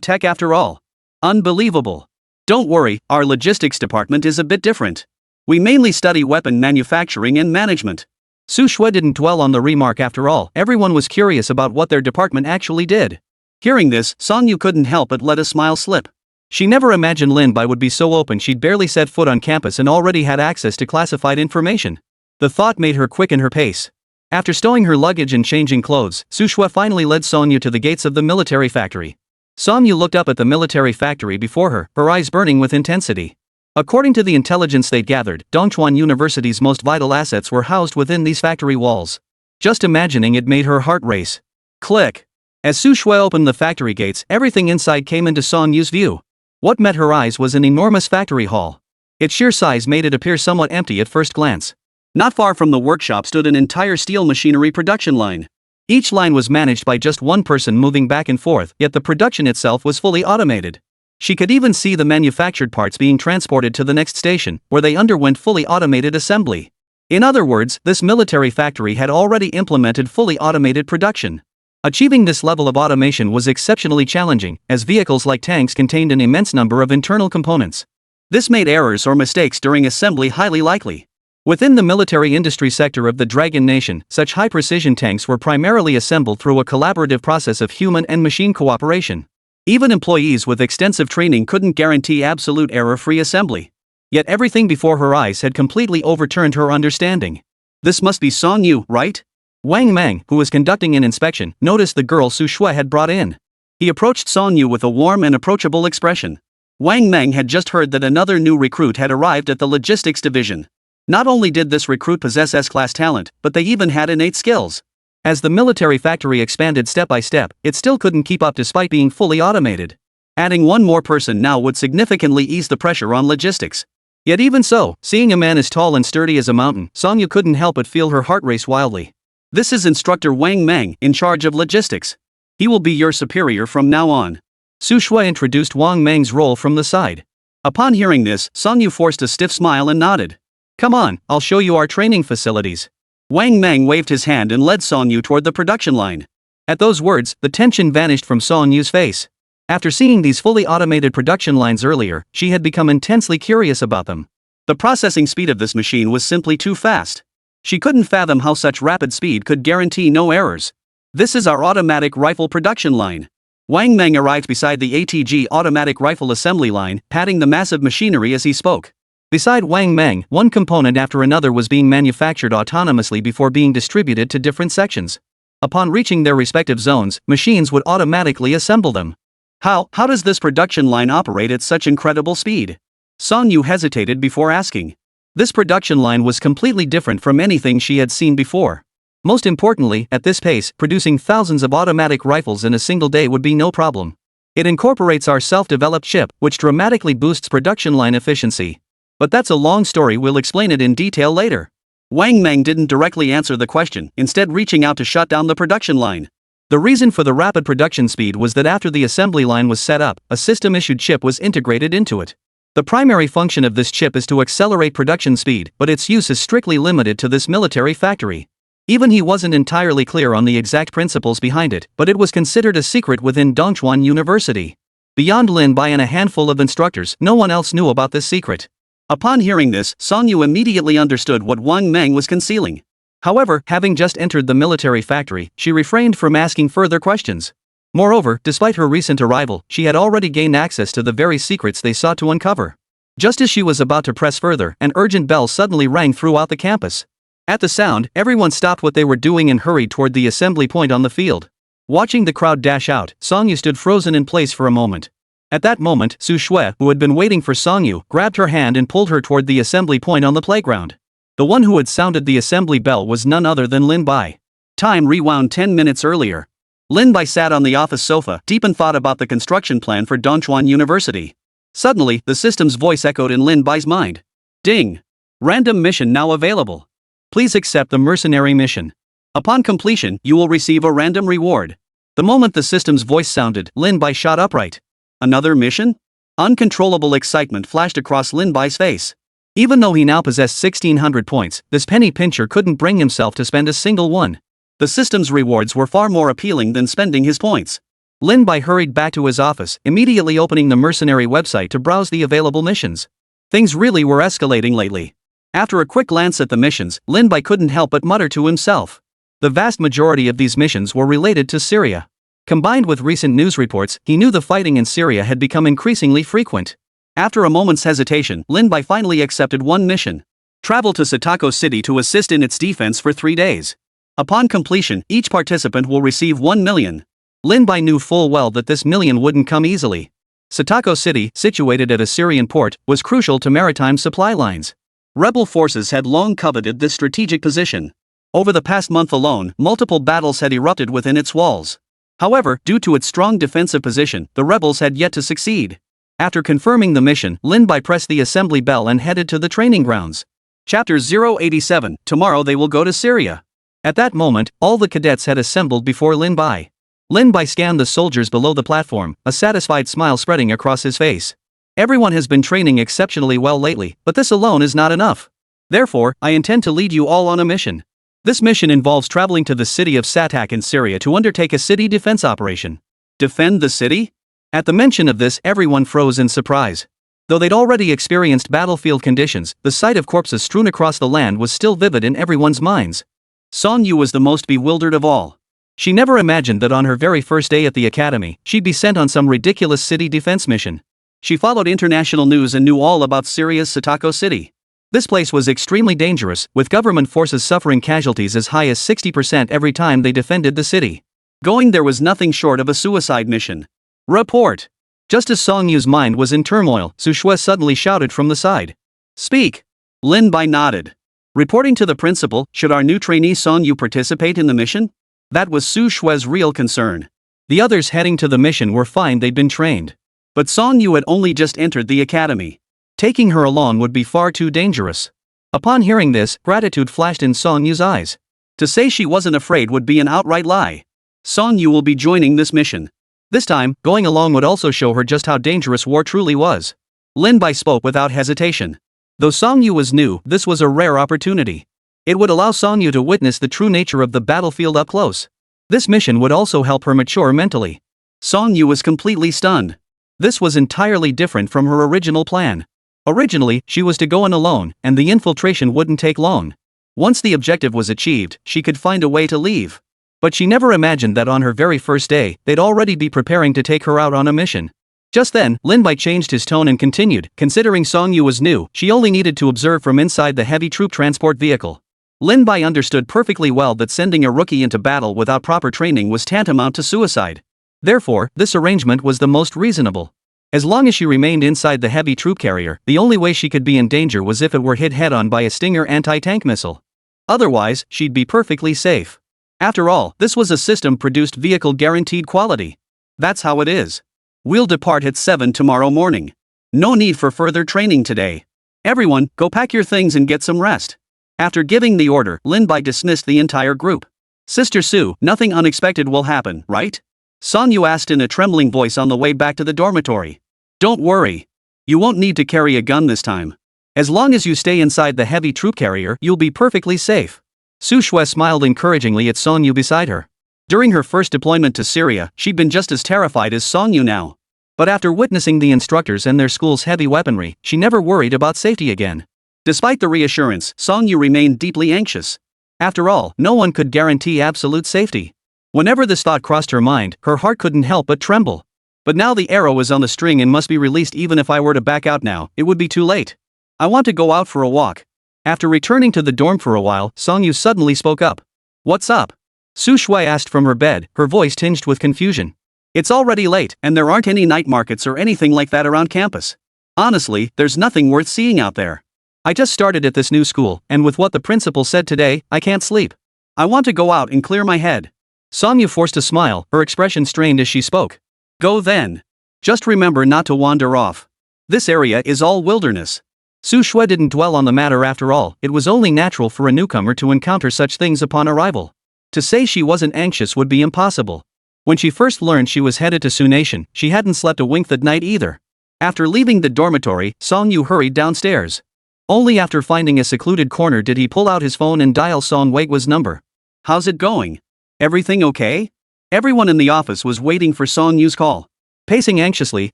tech after all. Unbelievable. Don't worry, our logistics department is a bit different. We mainly study weapon manufacturing and management. Su Shui didn't dwell on the remark. After all, everyone was curious about what their department actually did. Hearing this, Song Yu couldn't help but let a smile slip. She never imagined Lin Bai would be so open. She'd barely set foot on campus and already had access to classified information. The thought made her quicken her pace. After stowing her luggage and changing clothes, Su Shui finally led Song Yu to the gates of the military factory. Song Yu looked up at the military factory before her, her eyes burning with intensity. According to the intelligence they'd gathered, Dongchuan University's most vital assets were housed within these factory walls. Just imagining it made her heart race. Click. As Su Shui opened the factory gates, everything inside came into Song Yu's view. What met her eyes was an enormous factory hall. Its sheer size made it appear somewhat empty at first glance. Not far from the workshop stood an entire steel machinery production line. Each line was managed by just one person moving back and forth, yet the production itself was fully automated. She could even see the manufactured parts being transported to the next station, where they underwent fully automated assembly. In other words, this military factory had already implemented fully automated production. Achieving this level of automation was exceptionally challenging, as vehicles like tanks contained an immense number of internal components. This made errors or mistakes during assembly highly likely. Within the military industry sector of the Dragon Nation, such high-precision tanks were primarily assembled through a collaborative process of human and machine cooperation. Even employees with extensive training couldn't guarantee absolute error-free assembly. Yet everything before her eyes had completely overturned her understanding. This must be Song Yu, right? Wang Mang, who was conducting an inspection, noticed the girl Su Shui had brought in. He approached Song Yu with a warm and approachable expression. Wang Mang had just heard that another new recruit had arrived at the logistics division. Not only did this recruit possess S-class talent, but they even had innate skills. As the military factory expanded step by step, it still couldn't keep up despite being fully automated. Adding one more person now would significantly ease the pressure on logistics. Yet even so, seeing a man as tall and sturdy as a mountain, Song Yu couldn't help but feel her heart race wildly. This is Instructor Wang Mang, in charge of logistics. He will be your superior from now on. Su Shui introduced Wang Mang's role from the side. Upon hearing this, Song Yu forced a stiff smile and nodded. Come on, I'll show you our training facilities. Wang Mang waved his hand and led Song Yu toward the production line. At those words, the tension vanished from Song Yu's face. After seeing these fully automated production lines earlier, she had become intensely curious about them. The processing speed of this machine was simply too fast. She couldn't fathom how such rapid speed could guarantee no errors. This is our automatic rifle production line. Wang Mang arrived beside the ATG automatic rifle assembly line, patting the massive machinery as he spoke. Beside Wang Meng, one component after another was being manufactured autonomously before being distributed to different sections. Upon reaching their respective zones, machines would automatically assemble them. How does this production line operate at such incredible speed? Song Yu hesitated before asking. This production line was completely different from anything she had seen before. Most importantly, at this pace, producing thousands of automatic rifles in a single day would be no problem. It incorporates our self-developed chip, which dramatically boosts production line efficiency. But that's a long story, we'll explain it in detail later. Wang Meng didn't directly answer the question, instead reaching out to shut down the production line. The reason for the rapid production speed was that after the assembly line was set up, a system-issued chip was integrated into it. The primary function of this chip is to accelerate production speed, but its use is strictly limited to this military factory. Even he wasn't entirely clear on the exact principles behind it, but it was considered a secret within Dongchuan University. Beyond Lin Bai and a handful of instructors, no one else knew about this secret. Upon hearing this, Song Yu immediately understood what Wang Meng was concealing. However, having just entered the military factory, she refrained from asking further questions. Moreover, despite her recent arrival, she had already gained access to the very secrets they sought to uncover. Just as she was about to press further, an urgent bell suddenly rang throughout the campus. At the sound, everyone stopped what they were doing and hurried toward the assembly point on the field. Watching the crowd dash out, Song Yu stood frozen in place for a moment. At that moment, Su Shui, who had been waiting for Song Yu, grabbed her hand and pulled her toward the assembly point on the playground. The one who had sounded the assembly bell was none other than Lin Bai. Time rewound 10 minutes earlier. Lin Bai sat on the office sofa, deep in thought about the construction plan for Dongchuan University. Suddenly, the system's voice echoed in Lin Bai's mind. Ding! Random mission now available. Please accept the mercenary mission. Upon completion, you will receive a random reward. The moment the system's voice sounded, Lin Bai shot upright. Another mission? Uncontrollable excitement flashed across Lin Bai's face. Even though he now possessed 1,600 points, this penny pincher couldn't bring himself to spend a single one. The system's rewards were far more appealing than spending his points. Lin Bai hurried back to his office, immediately opening the mercenary website to browse the available missions. Things really were escalating lately. After a quick glance at the missions, Lin Bai couldn't help but mutter to himself. The vast majority of these missions were related to Syria. Combined with recent news reports, he knew the fighting in Syria had become increasingly frequent. After a moment's hesitation, Lin Bai finally accepted one mission. Travel to Satako City to assist in its defense for 3 days. Upon completion, each participant will receive 1 million. Lin Bai knew full well that this million wouldn't come easily. Satako City, situated at a Syrian port, was crucial to maritime supply lines. Rebel forces had long coveted this strategic position. Over the past month alone, multiple battles had erupted within its walls. However, due to its strong defensive position, the rebels had yet to succeed. After confirming the mission, Lin Bai pressed the assembly bell and headed to the training grounds. Chapter 087, Tomorrow they will go to Syria. At that moment, all the cadets had assembled before Lin Bai. Lin Bai scanned the soldiers below the platform, a satisfied smile spreading across his face. Everyone has been training exceptionally well lately, but this alone is not enough. Therefore, I intend to lead you all on a mission. This mission involves traveling to the city of Satak in Syria to undertake a city defense operation. Defend the city? At the mention of this, everyone froze in surprise. Though they'd already experienced battlefield conditions, the sight of corpses strewn across the land was still vivid in everyone's minds. Song Yu was the most bewildered of all. She never imagined that on her very first day at the academy, she'd be sent on some ridiculous city defense mission. She followed international news and knew all about Syria's Satako City. This place was extremely dangerous, with government forces suffering casualties as high as 60% every time they defended the city. Going there was nothing short of a suicide mission. Report! Just as Song Yu's mind was in turmoil, Su Shui suddenly shouted from the side. Speak! Lin Bai nodded. Reporting to the principal, should our new trainee Song Yu participate in the mission? That was Su Shui's real concern. The others heading to the mission were fine, they'd been trained. But Song Yu had only just entered the academy. Taking her along would be far too dangerous. Upon hearing this, gratitude flashed in Song Yu's eyes. To say she wasn't afraid would be an outright lie. Song Yu will be joining this mission. This time, going along would also show her just how dangerous war truly was. Lin Bai spoke without hesitation. Though Song Yu was new, this was a rare opportunity. It would allow Song Yu to witness the true nature of the battlefield up close. This mission would also help her mature mentally. Song Yu was completely stunned. This was entirely different from her original plan. Originally, she was to go in alone, and the infiltration wouldn't take long. Once the objective was achieved, she could find a way to leave. But she never imagined that on her very first day, they'd already be preparing to take her out on a mission. Just then, Lin Bai changed his tone and continued, considering Song Yu was new, she only needed to observe from inside the heavy troop transport vehicle. Lin Bai understood perfectly well that sending a rookie into battle without proper training was tantamount to suicide. Therefore, this arrangement was the most reasonable. As long as she remained inside the heavy troop carrier, the only way she could be in danger was if it were hit head-on by a Stinger anti-tank missile. Otherwise, she'd be perfectly safe. After all, this was a system-produced vehicle guaranteed quality. That's how it is. We'll depart at 7 tomorrow morning. No need for further training today. Everyone, go pack your things and get some rest. After giving the order, Lin Bai dismissed the entire group. Sister Sue, nothing unexpected will happen, right? Song Yu asked in a trembling voice on the way back to the dormitory. Don't worry. You won't need to carry a gun this time. As long as you stay inside the heavy troop carrier, you'll be perfectly safe. Su Shui smiled encouragingly at Song Yu beside her. During her first deployment to Syria, she'd been just as terrified as Song Yu now. But after witnessing the instructors and their school's heavy weaponry, she never worried about safety again. Despite the reassurance, Song Yu remained deeply anxious. After all, no one could guarantee absolute safety. Whenever this thought crossed her mind, her heart couldn't help but tremble. But now the arrow is on the string and must be released. Even if I were to back out now, it would be too late. I want to go out for a walk. After returning to the dorm for a while, Song Yu suddenly spoke up. What's up? Su Shui asked from her bed, her voice tinged with confusion. It's already late, and there aren't any night markets or anything like that around campus. Honestly, there's nothing worth seeing out there. I just started at this new school, and with what the principal said today, I can't sleep. I want to go out and clear my head. Song Yu forced a smile, her expression strained as she spoke. Go then. Just remember not to wander off. This area is all wilderness. Su Shui didn't dwell on the matter after all, it was only natural for a newcomer to encounter such things upon arrival. To say she wasn't anxious would be impossible. When she first learned she was headed to Su Nation, she hadn't slept a wink that night either. After leaving the dormitory, Song Yu hurried downstairs. Only after finding a secluded corner did he pull out his phone and dial Song Weigua's number. How's it going? Everything okay? Everyone in the office was waiting for Song Yu's call. Pacing anxiously,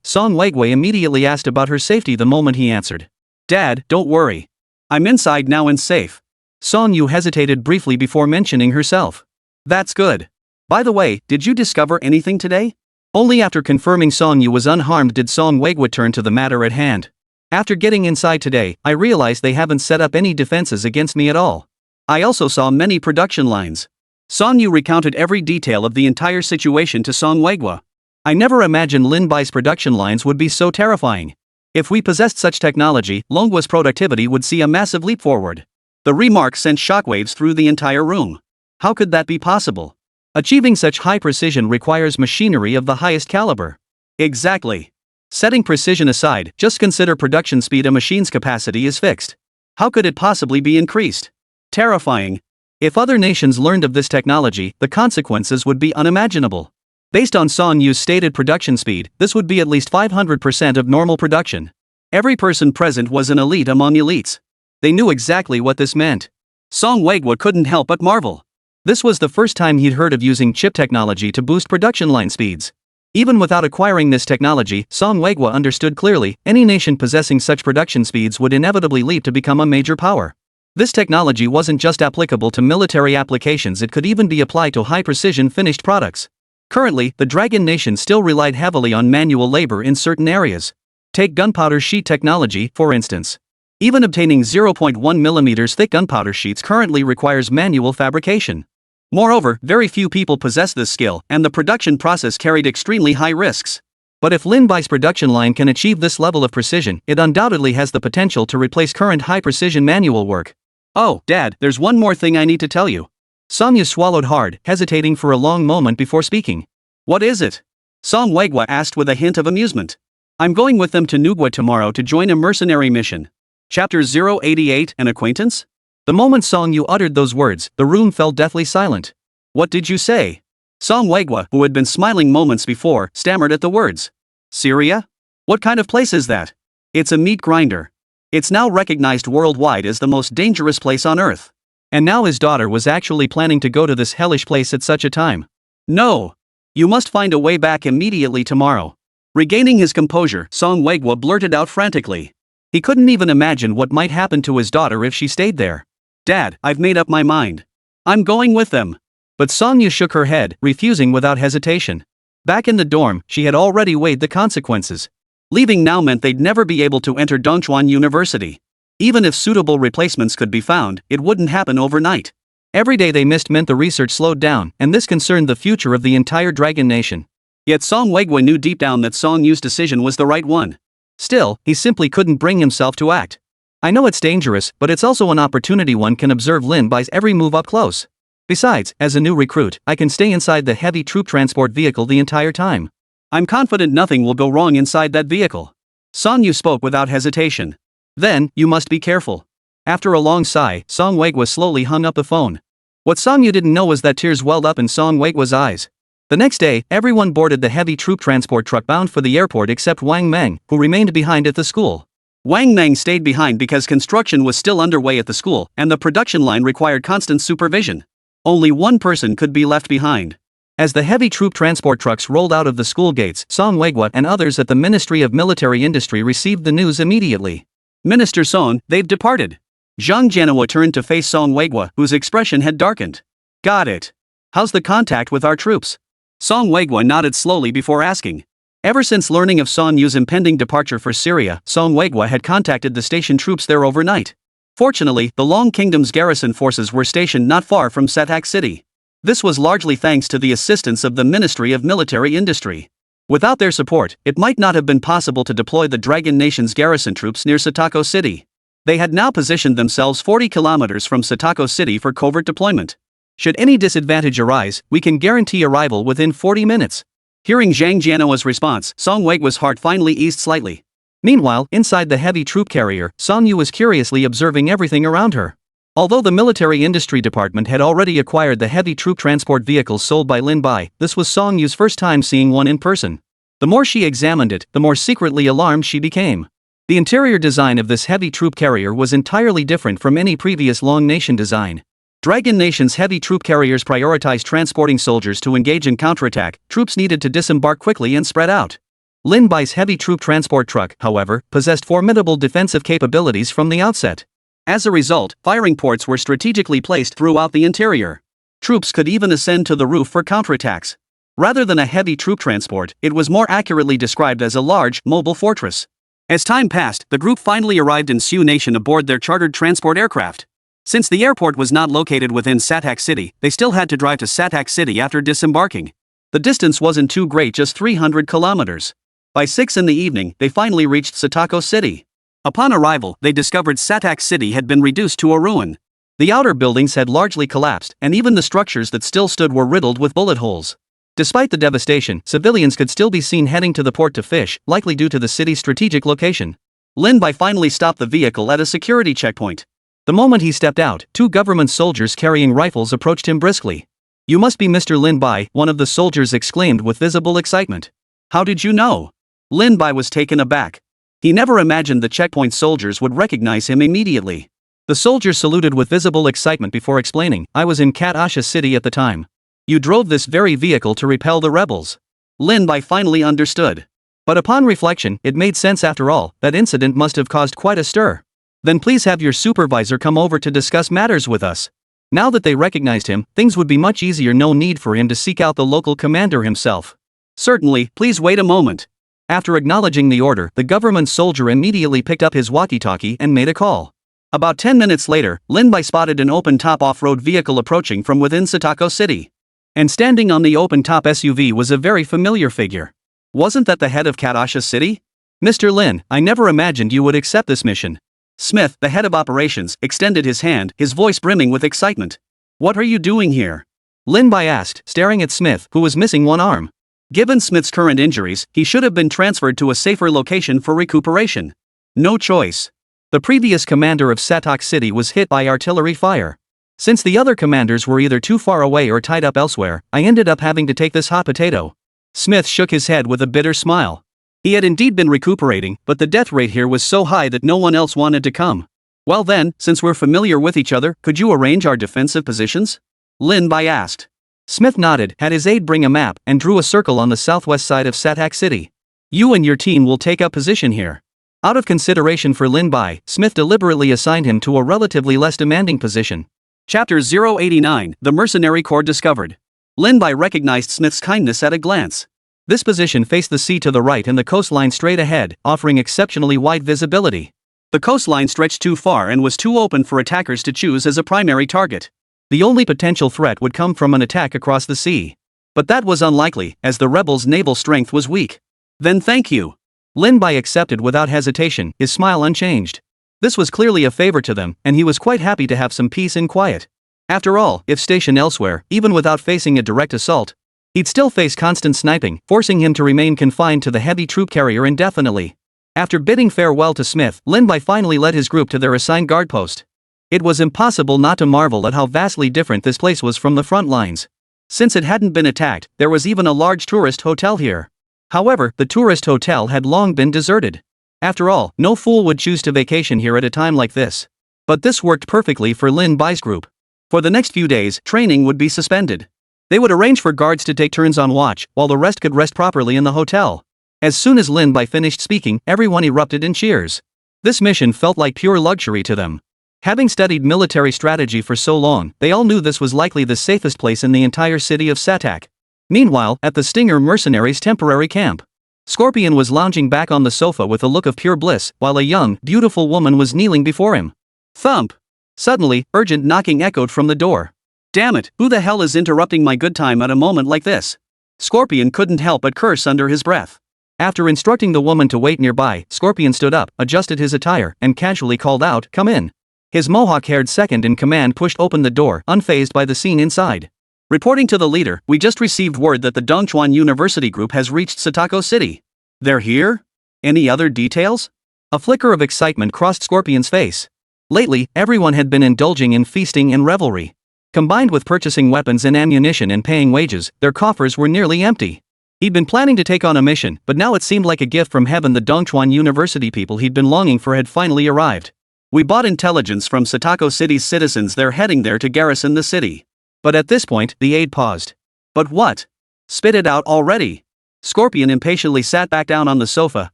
Song Weigua immediately asked about her safety the moment he answered. Dad, don't worry. I'm inside now and safe. Song Yu hesitated briefly before mentioning herself. That's good. By the way, did you discover anything today? Only after confirming Song Yu was unharmed did Song Weigua turn to the matter at hand. After getting inside today, I realized they haven't set up any defenses against me at all. I also saw many production lines. Song Yu recounted every detail of the entire situation to Song Weigua. I never imagined Lin Bai's production lines would be so terrifying. If we possessed such technology, Longgua's productivity would see a massive leap forward. The remark sent shockwaves through the entire room. How could that be possible? Achieving such high precision requires machinery of the highest caliber. Exactly. Setting precision aside, just consider production speed. A machine's capacity is fixed. How could it possibly be increased? Terrifying. If other nations learned of this technology, the consequences would be unimaginable. Based on Song Yu's stated production speed, this would be at least 500% of normal production. Every person present was an elite among elites. They knew exactly what this meant. Song Weigua couldn't help but marvel. This was the first time he'd heard of using chip technology to boost production line speeds. Even without acquiring this technology, Song Weigua understood clearly, any nation possessing such production speeds would inevitably leap to become a major power. This technology wasn't just applicable to military applications, it could even be applied to high-precision finished products. Currently, the Dragon Nation still relied heavily on manual labor in certain areas. Take gunpowder sheet technology, for instance. Even obtaining 0.1 mm thick gunpowder sheets currently requires manual fabrication. Moreover, very few people possess this skill, and the production process carried extremely high risks. But if Lin Bai's production line can achieve this level of precision, it undoubtedly has the potential to replace current high-precision manual work. Oh, Dad, there's one more thing I need to tell you. Song Yu swallowed hard, hesitating for a long moment before speaking. What is it? Song Weigua asked with a hint of amusement. I'm going with them to Nugua tomorrow to join a mercenary mission. Chapter 088, An Acquaintance? The moment Song Yu uttered those words, the room fell deathly silent. What did you say? Song Weigua, who had been smiling moments before, stammered at the words. Syria? What kind of place is that? It's a meat grinder. It's now recognized worldwide as the most dangerous place on Earth. And now his daughter was actually planning to go to this hellish place at such a time. No. You must find a way back immediately tomorrow. Regaining his composure, Song Weigua blurted out frantically. He couldn't even imagine what might happen to his daughter if she stayed there. Dad, I've made up my mind. I'm going with them. But Song Yu shook her head, refusing without hesitation. Back in the dorm, she had already weighed the consequences. Leaving now meant they'd never be able to enter Dongchuan University. Even if suitable replacements could be found, it wouldn't happen overnight. Every day they missed meant the research slowed down, and this concerned the future of the entire Dragon Nation. Yet Song Weigwa knew deep down that Song Yu's decision was the right one. Still, he simply couldn't bring himself to act. I know it's dangerous, but it's also an opportunity. One can observe Lin Bai's every move up close. Besides, as a new recruit, I can stay inside the heavy troop transport vehicle the entire time. I'm confident nothing will go wrong inside that vehicle. Song Yu spoke without hesitation. Then, you must be careful. After a long sigh, Song Weigwa slowly hung up the phone. What Song Yu didn't know was that tears welled up in Song Weigwa's eyes. The next day, everyone boarded the heavy troop transport truck bound for the airport except Wang Meng, who remained behind at the school. Wang Meng stayed behind because construction was still underway at the school, and the production line required constant supervision. Only one person could be left behind. As the heavy troop transport trucks rolled out of the school gates, Song Weigwa and others at the Ministry of Military Industry received the news immediately. Minister Song, they've departed. Zhang Jianhua turned to face Song Weigwa, whose expression had darkened. Got it. How's the contact with our troops? Song Weigwa nodded slowly before asking. Ever since learning of Song Yu's impending departure for Syria, Song Weigwa had contacted the station troops there overnight. Fortunately, the Long Kingdom's garrison forces were stationed not far from Satak City. This was largely thanks to the assistance of the Ministry of Military Industry. Without their support, it might not have been possible to deploy the Dragon Nation's garrison troops near Satako City. They had now positioned themselves 40 kilometers from Satako City for covert deployment. Should any disadvantage arise, we can guarantee arrival within 40 minutes. Hearing Zhang Jianhua's response, Song Weigwa's heart finally eased slightly. Meanwhile, inside the heavy troop carrier, Song Yu was curiously observing everything around her. Although the military industry department had already acquired the heavy troop transport vehicles sold by Lin Bai, this was Song Yu's first time seeing one in person. The more she examined it, the more secretly alarmed she became. The interior design of this heavy troop carrier was entirely different from any previous Long Nation design. Dragon Nation's heavy troop carriers prioritized transporting soldiers to engage in counterattack. Troops needed to disembark quickly and spread out. Lin Bai's heavy troop transport truck, however, possessed formidable defensive capabilities from the outset. As a result, firing ports were strategically placed throughout the interior. Troops could even ascend to the roof for counterattacks. Rather than a heavy troop transport, it was more accurately described as a large, mobile fortress. As time passed, the group finally arrived in Sioux Nation aboard their chartered transport aircraft. Since the airport was not located within Satak City, they still had to drive to Satak City after disembarking. The distance wasn't too great, just 300 kilometers. By 6 in the evening, they finally reached Satako City. Upon arrival, they discovered Satak City had been reduced to a ruin. The outer buildings had largely collapsed, and even the structures that still stood were riddled with bullet holes. Despite the devastation, civilians could still be seen heading to the port to fish, likely due to the city's strategic location. Lin Bai finally stopped the vehicle at a security checkpoint. The moment he stepped out, 2 government soldiers carrying rifles approached him briskly. "You must be Mr. Lin Bai," one of the soldiers exclaimed with visible excitement. "How did you know?" Lin Bai was taken aback. He never imagined the checkpoint soldiers would recognize him immediately. The soldier saluted with visible excitement before explaining, "I was in Kat Asha City at the time. You drove this very vehicle to repel the rebels." Lin Bai finally understood. But upon reflection, it made sense after all. That incident must have caused quite a stir. "Then please have your supervisor come over to discuss matters with us." Now that they recognized him, things would be much easier. No need for him to seek out the local commander himself. "Certainly, please wait a moment." After acknowledging the order, the government soldier immediately picked up his walkie-talkie and made a call. About 10 minutes later, Lin Bai spotted an open-top off-road vehicle approaching from within Satako City. And standing on the open-top SUV was a very familiar figure. Wasn't that the head of Katasha City? "Mr. Lin, I never imagined you would accept this mission." Smith, the head of operations, extended his hand, his voice brimming with excitement. "What are you doing here?" Lin Bai asked, staring at Smith, who was missing one arm. Given Smith's current injuries, he should have been transferred to a safer location for recuperation. No choice. The previous commander of Satak City was hit by artillery fire. Since the other commanders were either too far away or tied up elsewhere, I ended up having to take this hot potato. Smith shook his head with a bitter smile. He had indeed been recuperating, but the death rate here was so high that no one else wanted to come. "Well then, since we're familiar with each other, could you arrange our defensive positions?" Lin Bai asked. Smith nodded, had his aide bring a map, and drew a circle on the southwest side of Satak City. "You and your team will take up position here." Out of consideration for Lin Bai, Smith deliberately assigned him to a relatively less demanding position. Chapter 089, The Mercenary Corps Discovered. Lin Bai recognized Smith's kindness at a glance. This position faced the sea to the right and the coastline straight ahead, offering exceptionally wide visibility. The coastline stretched too far and was too open for attackers to choose as a primary target. The only potential threat would come from an attack across the sea. But that was unlikely, as the rebels' naval strength was weak. Then thank you. Lin Bai accepted without hesitation, his smile unchanged. This was clearly a favor to them, and he was quite happy to have some peace and quiet. After all, if stationed elsewhere, even without facing a direct assault, he'd still face constant sniping, forcing him to remain confined to the heavy troop carrier indefinitely. After bidding farewell to Smith, Lin Bai finally led his group to their assigned guard post. It was impossible not to marvel at how vastly different this place was from the front lines. Since it hadn't been attacked, there was even a large tourist hotel here. However, the tourist hotel had long been deserted. After all, no fool would choose to vacation here at a time like this. But this worked perfectly for Lin Bai's group. For the next few days, training would be suspended. They would arrange for guards to take turns on watch, while the rest could rest properly in the hotel. As soon as Lin Bai finished speaking, everyone erupted in cheers. This mission felt like pure luxury to them. Having studied military strategy for so long, they all knew this was likely the safest place in the entire city of Satak. Meanwhile, at the Stinger mercenaries' temporary camp, Scorpion was lounging back on the sofa with a look of pure bliss, while a young, beautiful woman was kneeling before him. Thump! Suddenly, urgent knocking echoed from the door. Damn it, who the hell is interrupting my good time at a moment like this? Scorpion couldn't help but curse under his breath. After instructing the woman to wait nearby, Scorpion stood up, adjusted his attire, and casually called out, "Come in." His mohawk-haired second-in-command pushed open the door, unfazed by the scene inside. Reporting to the leader, we just received word that the Dongchuan University group has reached Satako City. They're here? Any other details? A flicker of excitement crossed Scorpion's face. Lately, everyone had been indulging in feasting and revelry. Combined with purchasing weapons and ammunition and paying wages, their coffers were nearly empty. He'd been planning to take on a mission, but now it seemed like a gift from heaven. The Dongchuan University people he'd been longing for had finally arrived. We bought intelligence from Satako City's citizens they're heading there to garrison the city. But at this point, the aide paused. But what? Spit it out already. Scorpion impatiently sat back down on the sofa,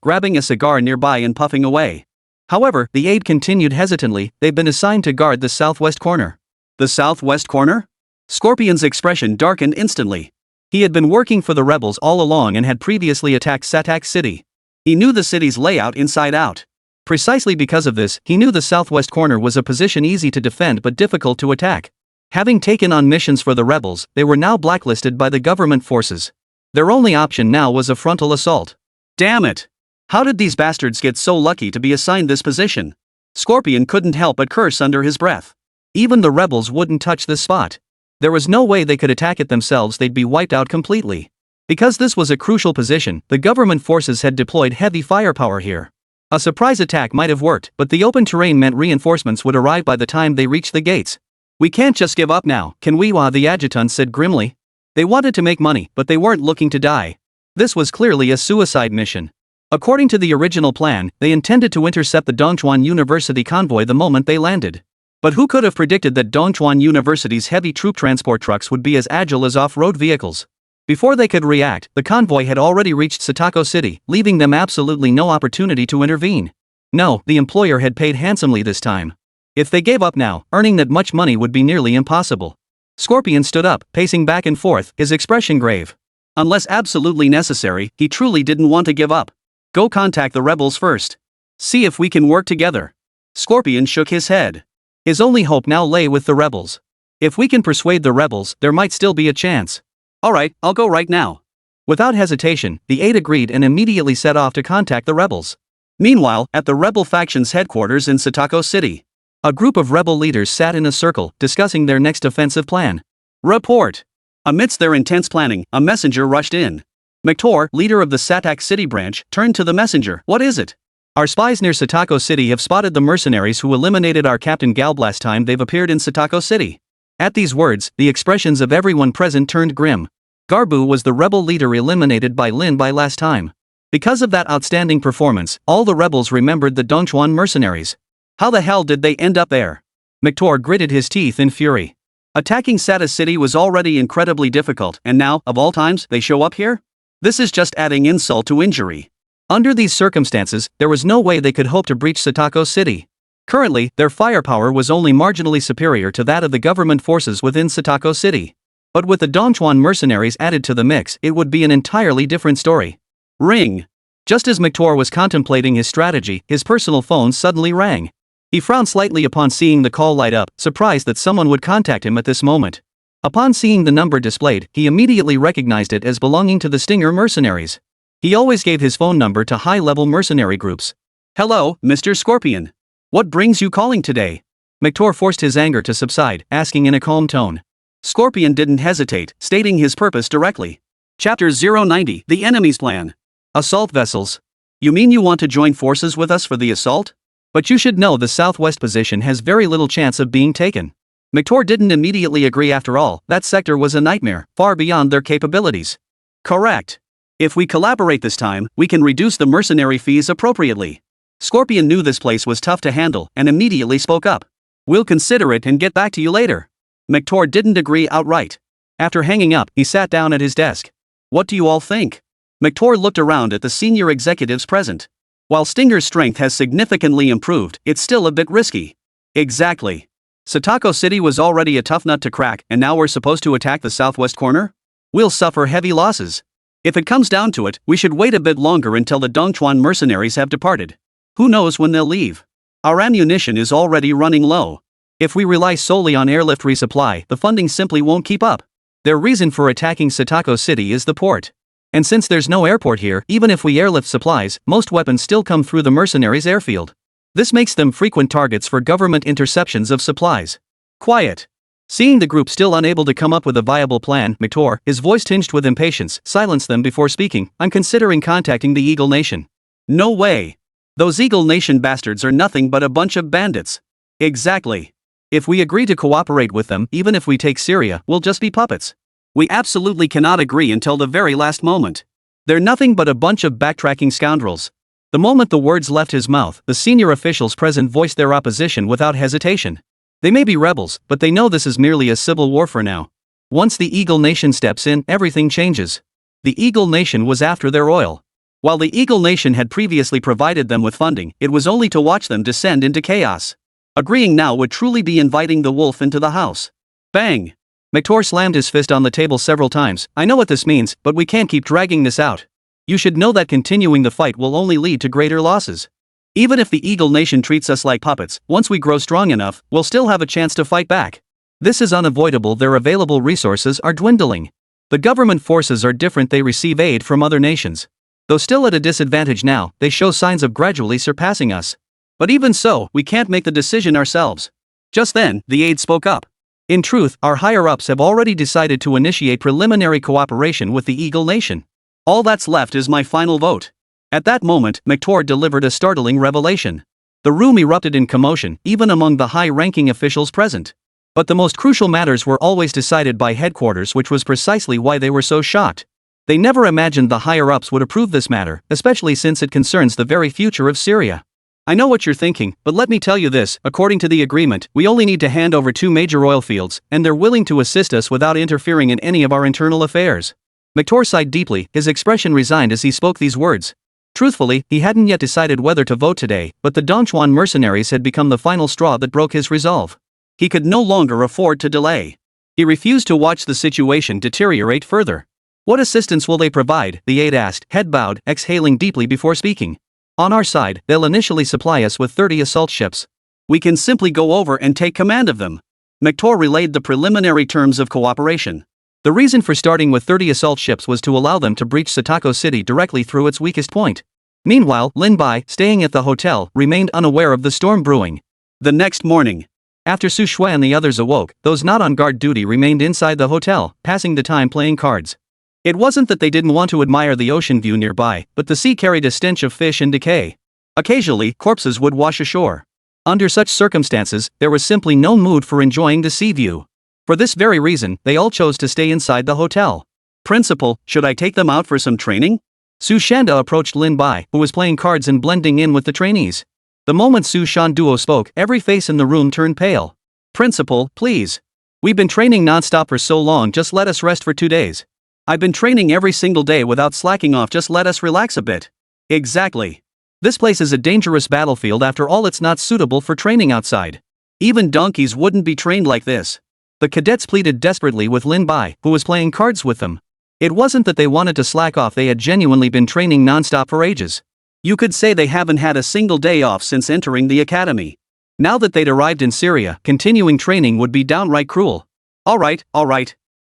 grabbing a cigar nearby and puffing away. However, the aide continued hesitantly, they've been assigned to guard the southwest corner. The southwest corner? Scorpion's expression darkened instantly. He had been working for the rebels all along and had previously attacked Satak City. He knew the city's layout inside out. Precisely because of this, he knew the southwest corner was a position easy to defend but difficult to attack. Having taken on missions for the rebels, they were now blacklisted by the government forces. Their only option now was a frontal assault. Damn it! How did these bastards get so lucky to be assigned this position? Scorpion couldn't help but curse under his breath. Even the rebels wouldn't touch this spot. There was no way they could attack it themselves, they'd be wiped out completely. Because this was a crucial position, the government forces had deployed heavy firepower here. A surprise attack might have worked, but the open terrain meant reinforcements would arrive by the time they reached the gates. We can't just give up now, can we? The adjutant said grimly. They wanted to make money, but they weren't looking to die. This was clearly a suicide mission. According to the original plan, they intended to intercept the Dongchuan University convoy the moment they landed. But who could have predicted that Dongchuan University's heavy troop transport trucks would be as agile as off-road vehicles? Before they could react, the convoy had already reached Satako City, leaving them absolutely no opportunity to intervene. No, the employer had paid handsomely this time. If they gave up now, earning that much money would be nearly impossible. Scorpion stood up, pacing back and forth, his expression grave. Unless absolutely necessary, he truly didn't want to give up. Go contact the rebels first. See if we can work together. Scorpion shook his head. His only hope now lay with the rebels. If we can persuade the rebels, there might still be a chance. Alright, I'll go right now. Without hesitation, the aide agreed and immediately set off to contact the rebels. Meanwhile, at the rebel faction's headquarters in Satako City, a group of rebel leaders sat in a circle, discussing their next offensive plan. Report. Amidst their intense planning, a messenger rushed in. McTor, leader of the Satak City branch, turned to the messenger. What is it? Our spies near Satako City have spotted the mercenaries who eliminated our Captain Galb last time they've appeared in Satako City. At these words, the expressions of everyone present turned grim. Garbu was the rebel leader eliminated by Lin Bai last time. Because of that outstanding performance, all the rebels remembered the Dongchuan mercenaries. How the hell did they end up there? McTor gritted his teeth in fury. Attacking Sata City was already incredibly difficult, and now, of all times, they show up here? This is just adding insult to injury. Under these circumstances, there was no way they could hope to breach Satako City. Currently, their firepower was only marginally superior to that of the government forces within Satako City. But with the Dongchuan mercenaries added to the mix, it would be an entirely different story. Ring. Just as Mektor was contemplating his strategy, his personal phone suddenly rang. He frowned slightly upon seeing the call light up, surprised that someone would contact him at this moment. Upon seeing the number displayed, he immediately recognized it as belonging to the Stinger mercenaries. He always gave his phone number to high-level mercenary groups. "Hello, Mr. Scorpion. What brings you calling today?" Mektor forced his anger to subside, asking in a calm tone. Scorpion didn't hesitate, stating his purpose directly. Chapter 090, The Enemy's Plan. Assault vessels. You mean you want to join forces with us for the assault? But you should know the southwest position has very little chance of being taken. Mektor didn't immediately agree after all, that sector was a nightmare, far beyond their capabilities. Correct. If we collaborate this time, we can reduce the mercenary fees appropriately. Scorpion knew this place was tough to handle and immediately spoke up. We'll consider it and get back to you later. Mektor didn't agree outright. After hanging up, he sat down at his desk. What do you all think? Mektor looked around at the senior executives present. While Stinger's strength has significantly improved, it's still a bit risky. Exactly. Satako City was already a tough nut to crack, and now we're supposed to attack the southwest corner? We'll suffer heavy losses. If it comes down to it, we should wait a bit longer until the Dongchuan mercenaries have departed. Who knows when they'll leave? Our ammunition is already running low. If we rely solely on airlift resupply, the funding simply won't keep up. Their reason for attacking Satako City is the port. And since there's no airport here, even if we airlift supplies, most weapons still come through the mercenaries' airfield. This makes them frequent targets for government interceptions of supplies. Quiet. Seeing the group still unable to come up with a viable plan, Mektor, his voice tinged with impatience, silenced them before speaking. I'm considering contacting the Eagle Nation. No way. Those Eagle Nation bastards are nothing but a bunch of bandits. Exactly. If we agree to cooperate with them, even if we take Syria, we'll just be puppets. We absolutely cannot agree until the very last moment. They're nothing but a bunch of backtracking scoundrels. The moment the words left his mouth, the senior officials present voiced their opposition without hesitation. They may be rebels, but they know this is merely a civil war for now. Once the Eagle Nation steps in, everything changes. The Eagle Nation was after their oil. While the Eagle Nation had previously provided them with funding, it was only to watch them descend into chaos. Agreeing now would truly be inviting the wolf into the house. Bang! Mektor slammed his fist on the table several times. I know what this means, but we can't keep dragging this out. You should know that continuing the fight will only lead to greater losses. Even if the Eagle Nation treats us like puppets, once we grow strong enough, we'll still have a chance to fight back. This is unavoidable. Their available resources are dwindling. The government forces are different. They receive aid from other nations. Though still at a disadvantage now, they show signs of gradually surpassing us. But even so, we can't make the decision ourselves. Just then, the aide spoke up. In truth, our higher-ups have already decided to initiate preliminary cooperation with the Eagle Nation. All that's left is my final vote. At that moment, Mektor delivered a startling revelation. The room erupted in commotion, even among the high-ranking officials present. But the most crucial matters were always decided by headquarters, which was precisely why they were so shocked. They never imagined the higher-ups would approve this matter, especially since it concerns the very future of Syria. I know what you're thinking, but let me tell you this, according to the agreement, we only need to hand over 2 major oil fields, and they're willing to assist us without interfering in any of our internal affairs. Mektor sighed deeply, his expression resigned as he spoke these words. Truthfully, he hadn't yet decided whether to vote today, but the Dongchuan mercenaries had become the final straw that broke his resolve. He could no longer afford to delay. He refused to watch the situation deteriorate further. What assistance will they provide? The aide asked, head bowed, exhaling deeply before speaking. On our side, they'll initially supply us with 30 assault ships. We can simply go over and take command of them. Mektor relayed the preliminary terms of cooperation. The reason for starting with 30 assault ships was to allow them to breach Satako City directly through its weakest point. Meanwhile, Lin Bai, staying at the hotel, remained unaware of the storm brewing. The next morning, after Su Shui and the others awoke, those not on guard duty remained inside the hotel, passing the time playing cards. It wasn't that they didn't want to admire the ocean view nearby, but the sea carried a stench of fish and decay. Occasionally, corpses would wash ashore. Under such circumstances, there was simply no mood for enjoying the sea view. For this very reason, they all chose to stay inside the hotel. Principal, should I take them out for some training? Su Shanda approached Lin Bai, who was playing cards and blending in with the trainees. The moment Su Shan Duo spoke, every face in the room turned pale. Principal, please. We've been training non-stop for so long, just let us rest for 2 days. I've been training every single day without slacking off, just let us relax a bit. Exactly. This place is a dangerous battlefield, after all it's not suitable for training outside. Even donkeys wouldn't be trained like this. The cadets pleaded desperately with Lin Bai, who was playing cards with them. It wasn't that they wanted to slack off, they had genuinely been training non-stop for ages. You could say they haven't had a single day off since entering the academy. Now that they'd arrived in Syria, continuing training would be downright cruel. Alright.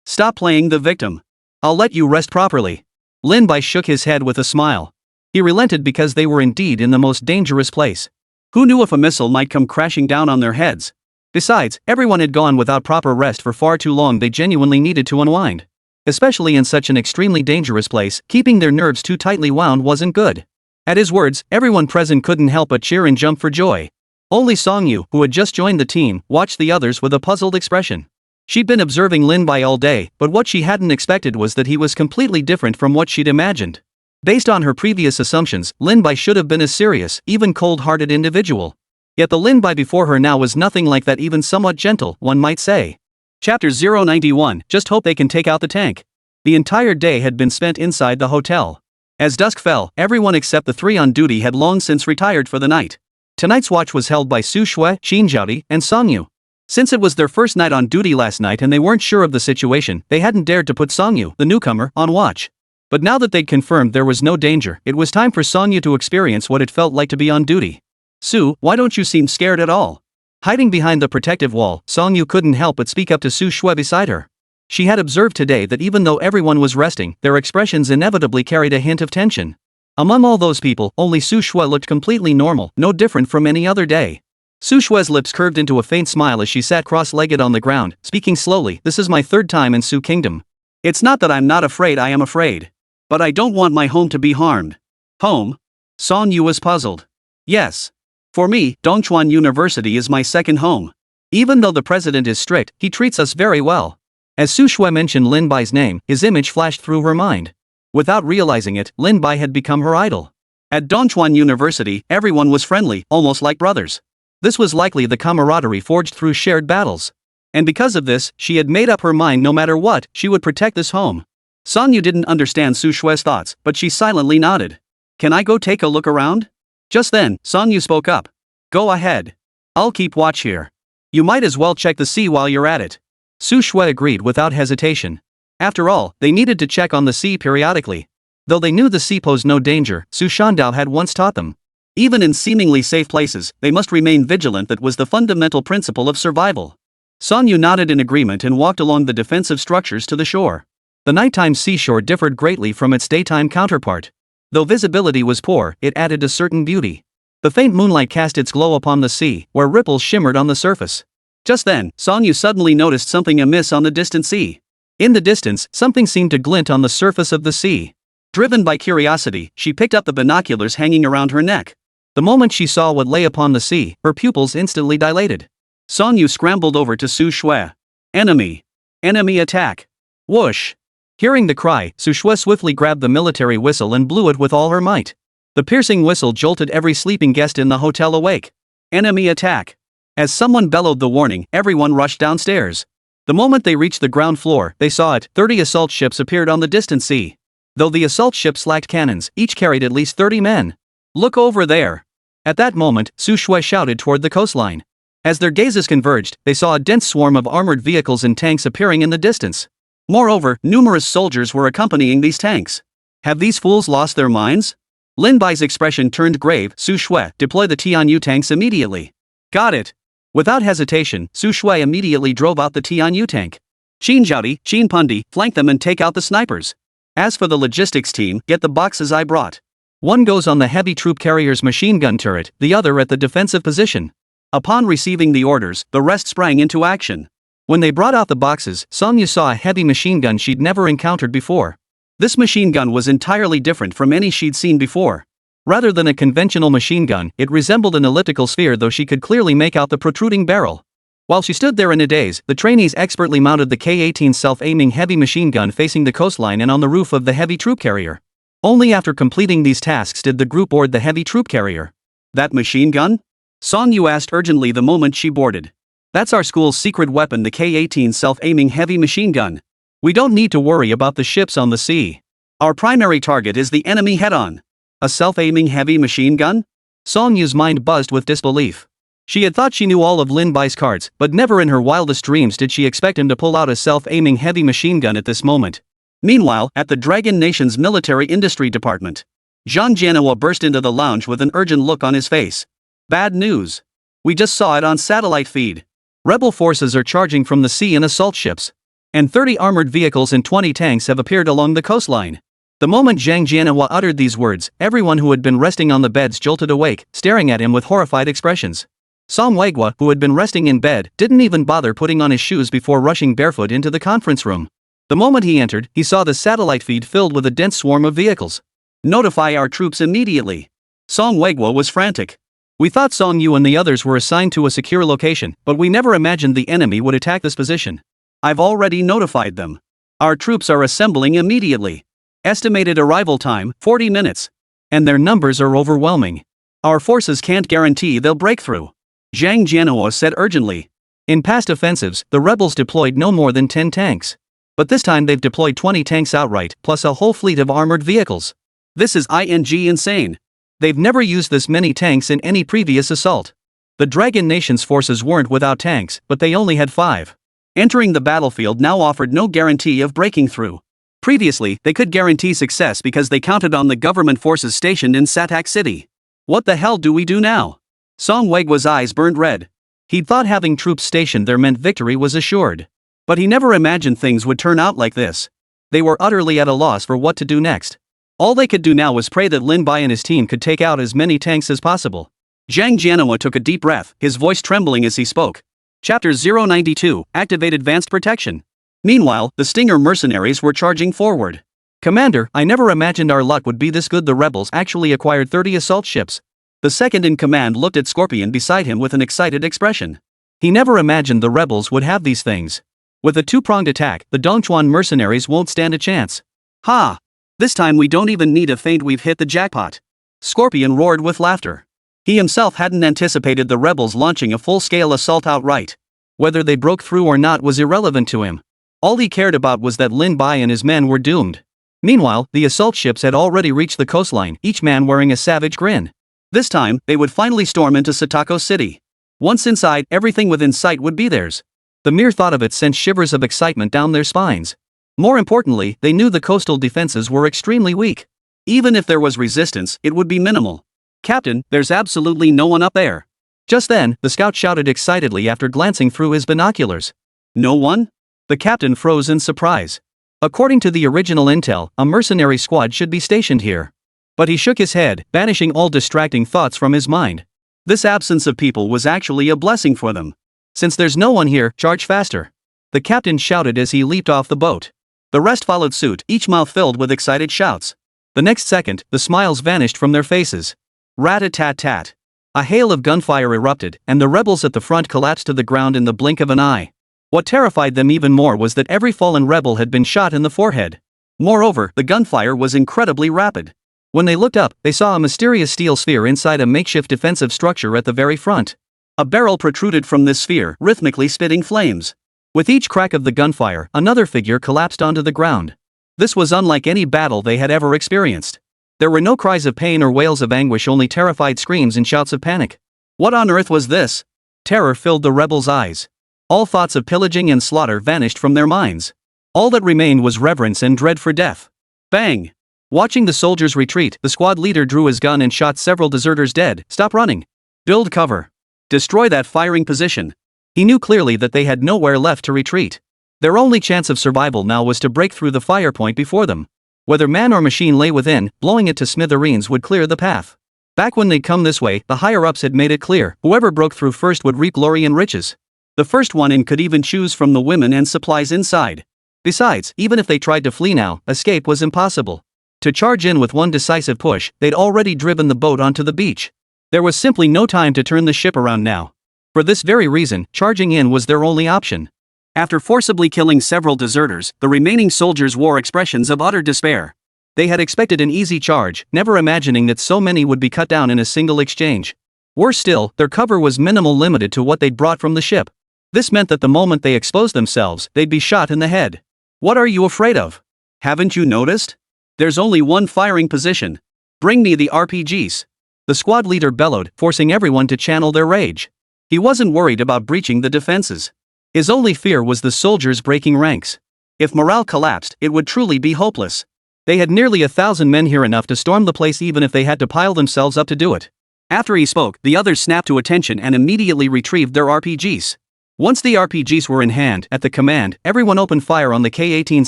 Stop playing the victim. I'll let you rest properly. Lin Bai shook his head with a smile. He relented because they were indeed in the most dangerous place. Who knew if a missile might come crashing down on their heads? Besides, everyone had gone without proper rest for far too long. They genuinely needed to unwind. Especially in such an extremely dangerous place, keeping their nerves too tightly wound wasn't good. At his words, everyone present couldn't help but cheer and jump for joy. Only Songyu, who had just joined the team, watched the others with a puzzled expression. She'd been observing Lin Bai all day, but what she hadn't expected was that he was completely different from what she'd imagined. Based on her previous assumptions, Lin Bai should have been a serious, even cold-hearted individual. Yet the Lin Bai before her now was nothing like that, even somewhat gentle, one might say. Chapter 091, just hope they can take out the tank. The entire day had been spent inside the hotel. As dusk fell, everyone except the three on duty had long since retired for the night. Tonight's watch was held by Su Shui, Qin Zhaodi, and Songyu. Since it was their first night on duty last night and they weren't sure of the situation, they hadn't dared to put Songyu, the newcomer, on watch. But now that they'd confirmed there was no danger, it was time for Songyu to experience what it felt like to be on duty. Su, why don't you seem scared at all? Hiding behind the protective wall, Songyu couldn't help but speak up to Su Shui beside her. She had observed today that even though everyone was resting, their expressions inevitably carried a hint of tension. Among all those people, only Su Shui looked completely normal, no different from any other day. Su Shui's lips curved into a faint smile as she sat cross-legged on the ground, speaking slowly. This is my third time in Su Kingdom. It's not that I'm not afraid, I am afraid. But I don't want my home to be harmed. Home? Songyu was puzzled. Yes. For me, Dongchuan University is my second home. Even though the president is strict, he treats us very well. As Su Shui mentioned Lin Bai's name, his image flashed through her mind. Without realizing it, Lin Bai had become her idol. At Dongchuan University, everyone was friendly, almost like brothers. This was likely the camaraderie forged through shared battles. And because of this, she had made up her mind no matter what, she would protect this home. Songyu didn't understand Su Shui's thoughts, but she silently nodded. Can I go take a look around? Just then, Songyu spoke up. Go ahead. I'll keep watch here. You might as well check the sea while you're at it. Su Shui agreed without hesitation. After all, they needed to check on the sea periodically. Though they knew the sea posed no danger, Su Shandao had once taught them. Even in seemingly safe places, they must remain vigilant. That was the fundamental principle of survival. Songyu nodded in agreement and walked along the defensive structures to the shore. The nighttime seashore differed greatly from its daytime counterpart. Though visibility was poor, it added a certain beauty. The faint moonlight cast its glow upon the sea, where ripples shimmered on the surface. Just then, Songyu suddenly noticed something amiss on the distant sea. In the distance, something seemed to glint on the surface of the sea. Driven by curiosity, she picked up the binoculars hanging around her neck. The moment she saw what lay upon the sea, her pupils instantly dilated. Songyu scrambled over to Su Shui. Enemy! Enemy attack! Whoosh! Hearing the cry, Su Shui swiftly grabbed the military whistle and blew it with all her might. The piercing whistle jolted every sleeping guest in the hotel awake. Enemy attack! As someone bellowed the warning, everyone rushed downstairs. The moment they reached the ground floor, they saw it. 30 assault ships appeared on the distant sea. Though the assault ships lacked cannons, each carried at least 30 men. Look over there! At that moment, Su Shui shouted toward the coastline. As their gazes converged, they saw a dense swarm of armored vehicles and tanks appearing in the distance. Moreover, numerous soldiers were accompanying these tanks. Have these fools lost their minds? Lin Bai's expression turned grave. Su Shui, deploy the Tianyu tanks immediately. Got it. Without hesitation, Su Shui immediately drove out the Tianyu tank. Qin Zhaodi, Qin Pundi, flank them and take out the snipers. As for the logistics team, get the boxes I brought. One goes on the heavy troop carrier's machine gun turret, the other at the defensive position. Upon receiving the orders, the rest sprang into action. When they brought out the boxes, Songyu saw a heavy machine gun she'd never encountered before. This machine gun was entirely different from any she'd seen before. Rather than a conventional machine gun, it resembled an elliptical sphere, though she could clearly make out the protruding barrel. While she stood there in a daze, the trainees expertly mounted the K-18 self-aiming heavy machine gun facing the coastline and on the roof of the heavy troop carrier. Only after completing these tasks did the group board the heavy troop carrier. That machine gun? Songyu asked urgently the moment she boarded. That's our school's secret weapon, the K-18 self-aiming heavy machine gun. We don't need to worry about the ships on the sea. Our primary target is the enemy head-on. A self-aiming heavy machine gun? Songyu's mind buzzed with disbelief. She had thought she knew all of Lin Bai's cards, but never in her wildest dreams did she expect him to pull out a self-aiming heavy machine gun at this moment. Meanwhile, at the Dragon Nation's military industry department, Zhang Jianhua burst into the lounge with an urgent look on his face. Bad news. We just saw it on satellite feed. Rebel forces are charging from the sea in assault ships. And 30 armored vehicles and 20 tanks have appeared along the coastline. The moment Zhang Jianhua uttered these words, everyone who had been resting on the beds jolted awake, staring at him with horrified expressions. Song Weigua, who had been resting in bed, didn't even bother putting on his shoes before rushing barefoot into the conference room. The moment he entered, he saw the satellite feed filled with a dense swarm of vehicles. Notify our troops immediately. Song Weigua was frantic. We thought Song Yu and the others were assigned to a secure location, but we never imagined the enemy would attack this position. I've already notified them. Our troops are assembling immediately. Estimated arrival time, 40 minutes. And their numbers are overwhelming. Our forces can't guarantee they'll break through. Zhang Jianhua said urgently. In past offensives, the rebels deployed no more than 10 tanks. But this time they've deployed 20 tanks outright, plus a whole fleet of armored vehicles. This is insane. They've never used this many tanks in any previous assault. The Dragon Nation's forces weren't without tanks, but they only had 5. Entering the battlefield now offered no guarantee of breaking through. Previously, they could guarantee success because they counted on the government forces stationed in Satak City. What the hell do we do now? Song Weigua's eyes burned red. He'd thought having troops stationed there meant victory was assured. But he never imagined things would turn out like this. They were utterly at a loss for what to do next. All they could do now was pray that Lin Bai and his team could take out as many tanks as possible. Zhang Jianhua took a deep breath, his voice trembling as he spoke. Chapter 092, Activate Advanced Protection. Meanwhile, the Stinger mercenaries were charging forward. Commander, I never imagined our luck would be this good. The rebels actually acquired 30 assault ships. The second in command looked at Scorpion beside him with an excited expression. He never imagined the rebels would have these things. With a two-pronged attack, the Dongchuan mercenaries won't stand a chance. Ha! This time we don't even need a feint, we've hit the jackpot. Scorpion roared with laughter. He himself hadn't anticipated the rebels launching a full-scale assault outright. Whether they broke through or not was irrelevant to him. All he cared about was that Lin Bai and his men were doomed. Meanwhile, the assault ships had already reached the coastline, each man wearing a savage grin. This time, they would finally storm into Satako City. Once inside, everything within sight would be theirs. The mere thought of it sent shivers of excitement down their spines. More importantly, they knew the coastal defenses were extremely weak. Even if there was resistance, it would be minimal. Captain, there's absolutely no one up there. Just then, the scout shouted excitedly after glancing through his binoculars. No one? The captain froze in surprise. According to the original intel, a mercenary squad should be stationed here. But he shook his head, banishing all distracting thoughts from his mind. This absence of people was actually a blessing for them. Since there's no one here, charge faster. The captain shouted as he leaped off the boat. The rest followed suit, each mouth filled with excited shouts. The next second, the smiles vanished from their faces. Rat-a-tat-tat. A hail of gunfire erupted, and the rebels at the front collapsed to the ground in the blink of an eye. What terrified them even more was that every fallen rebel had been shot in the forehead. Moreover, the gunfire was incredibly rapid. When they looked up, they saw a mysterious steel sphere inside a makeshift defensive structure at the very front. A barrel protruded from this sphere, rhythmically spitting flames. With each crack of the gunfire, another figure collapsed onto the ground. This was unlike any battle they had ever experienced. There were no cries of pain or wails of anguish, only terrified screams and shouts of panic. What on earth was this? Terror filled the rebels' eyes. All thoughts of pillaging and slaughter vanished from their minds. All that remained was reverence and dread for death. Bang! Watching the soldiers retreat, the squad leader drew his gun and shot several deserters dead. Stop running. Build cover. Destroy that firing position. He knew clearly that they had nowhere left to retreat. Their only chance of survival now was to break through the fire point before them. Whether man or machine lay within, blowing it to smithereens would clear the path. Back when they'd come this way, the higher-ups had made it clear, whoever broke through first would reap glory and riches. The first one in could even choose from the women and supplies inside. Besides, even if they tried to flee now, escape was impossible. To charge in with one decisive push, they'd already driven the boat onto the beach. There was simply no time to turn the ship around now. For this very reason, charging in was their only option. After forcibly killing several deserters, the remaining soldiers wore expressions of utter despair. They had expected an easy charge, never imagining that so many would be cut down in a single exchange. Worse still, their cover was minimal, limited to what they'd brought from the ship. This meant that the moment they exposed themselves, they'd be shot in the head. What are you afraid of? Haven't you noticed? There's only one firing position. Bring me the RPGs. The squad leader bellowed, forcing everyone to channel their rage. He wasn't worried about breaching the defenses. His only fear was the soldiers breaking ranks. If morale collapsed, it would truly be hopeless. They had nearly 1,000 men here, enough to storm the place even if they had to pile themselves up to do it. After he spoke, the others snapped to attention and immediately retrieved their RPGs. Once the RPGs were in hand, at the command, everyone opened fire on the K-18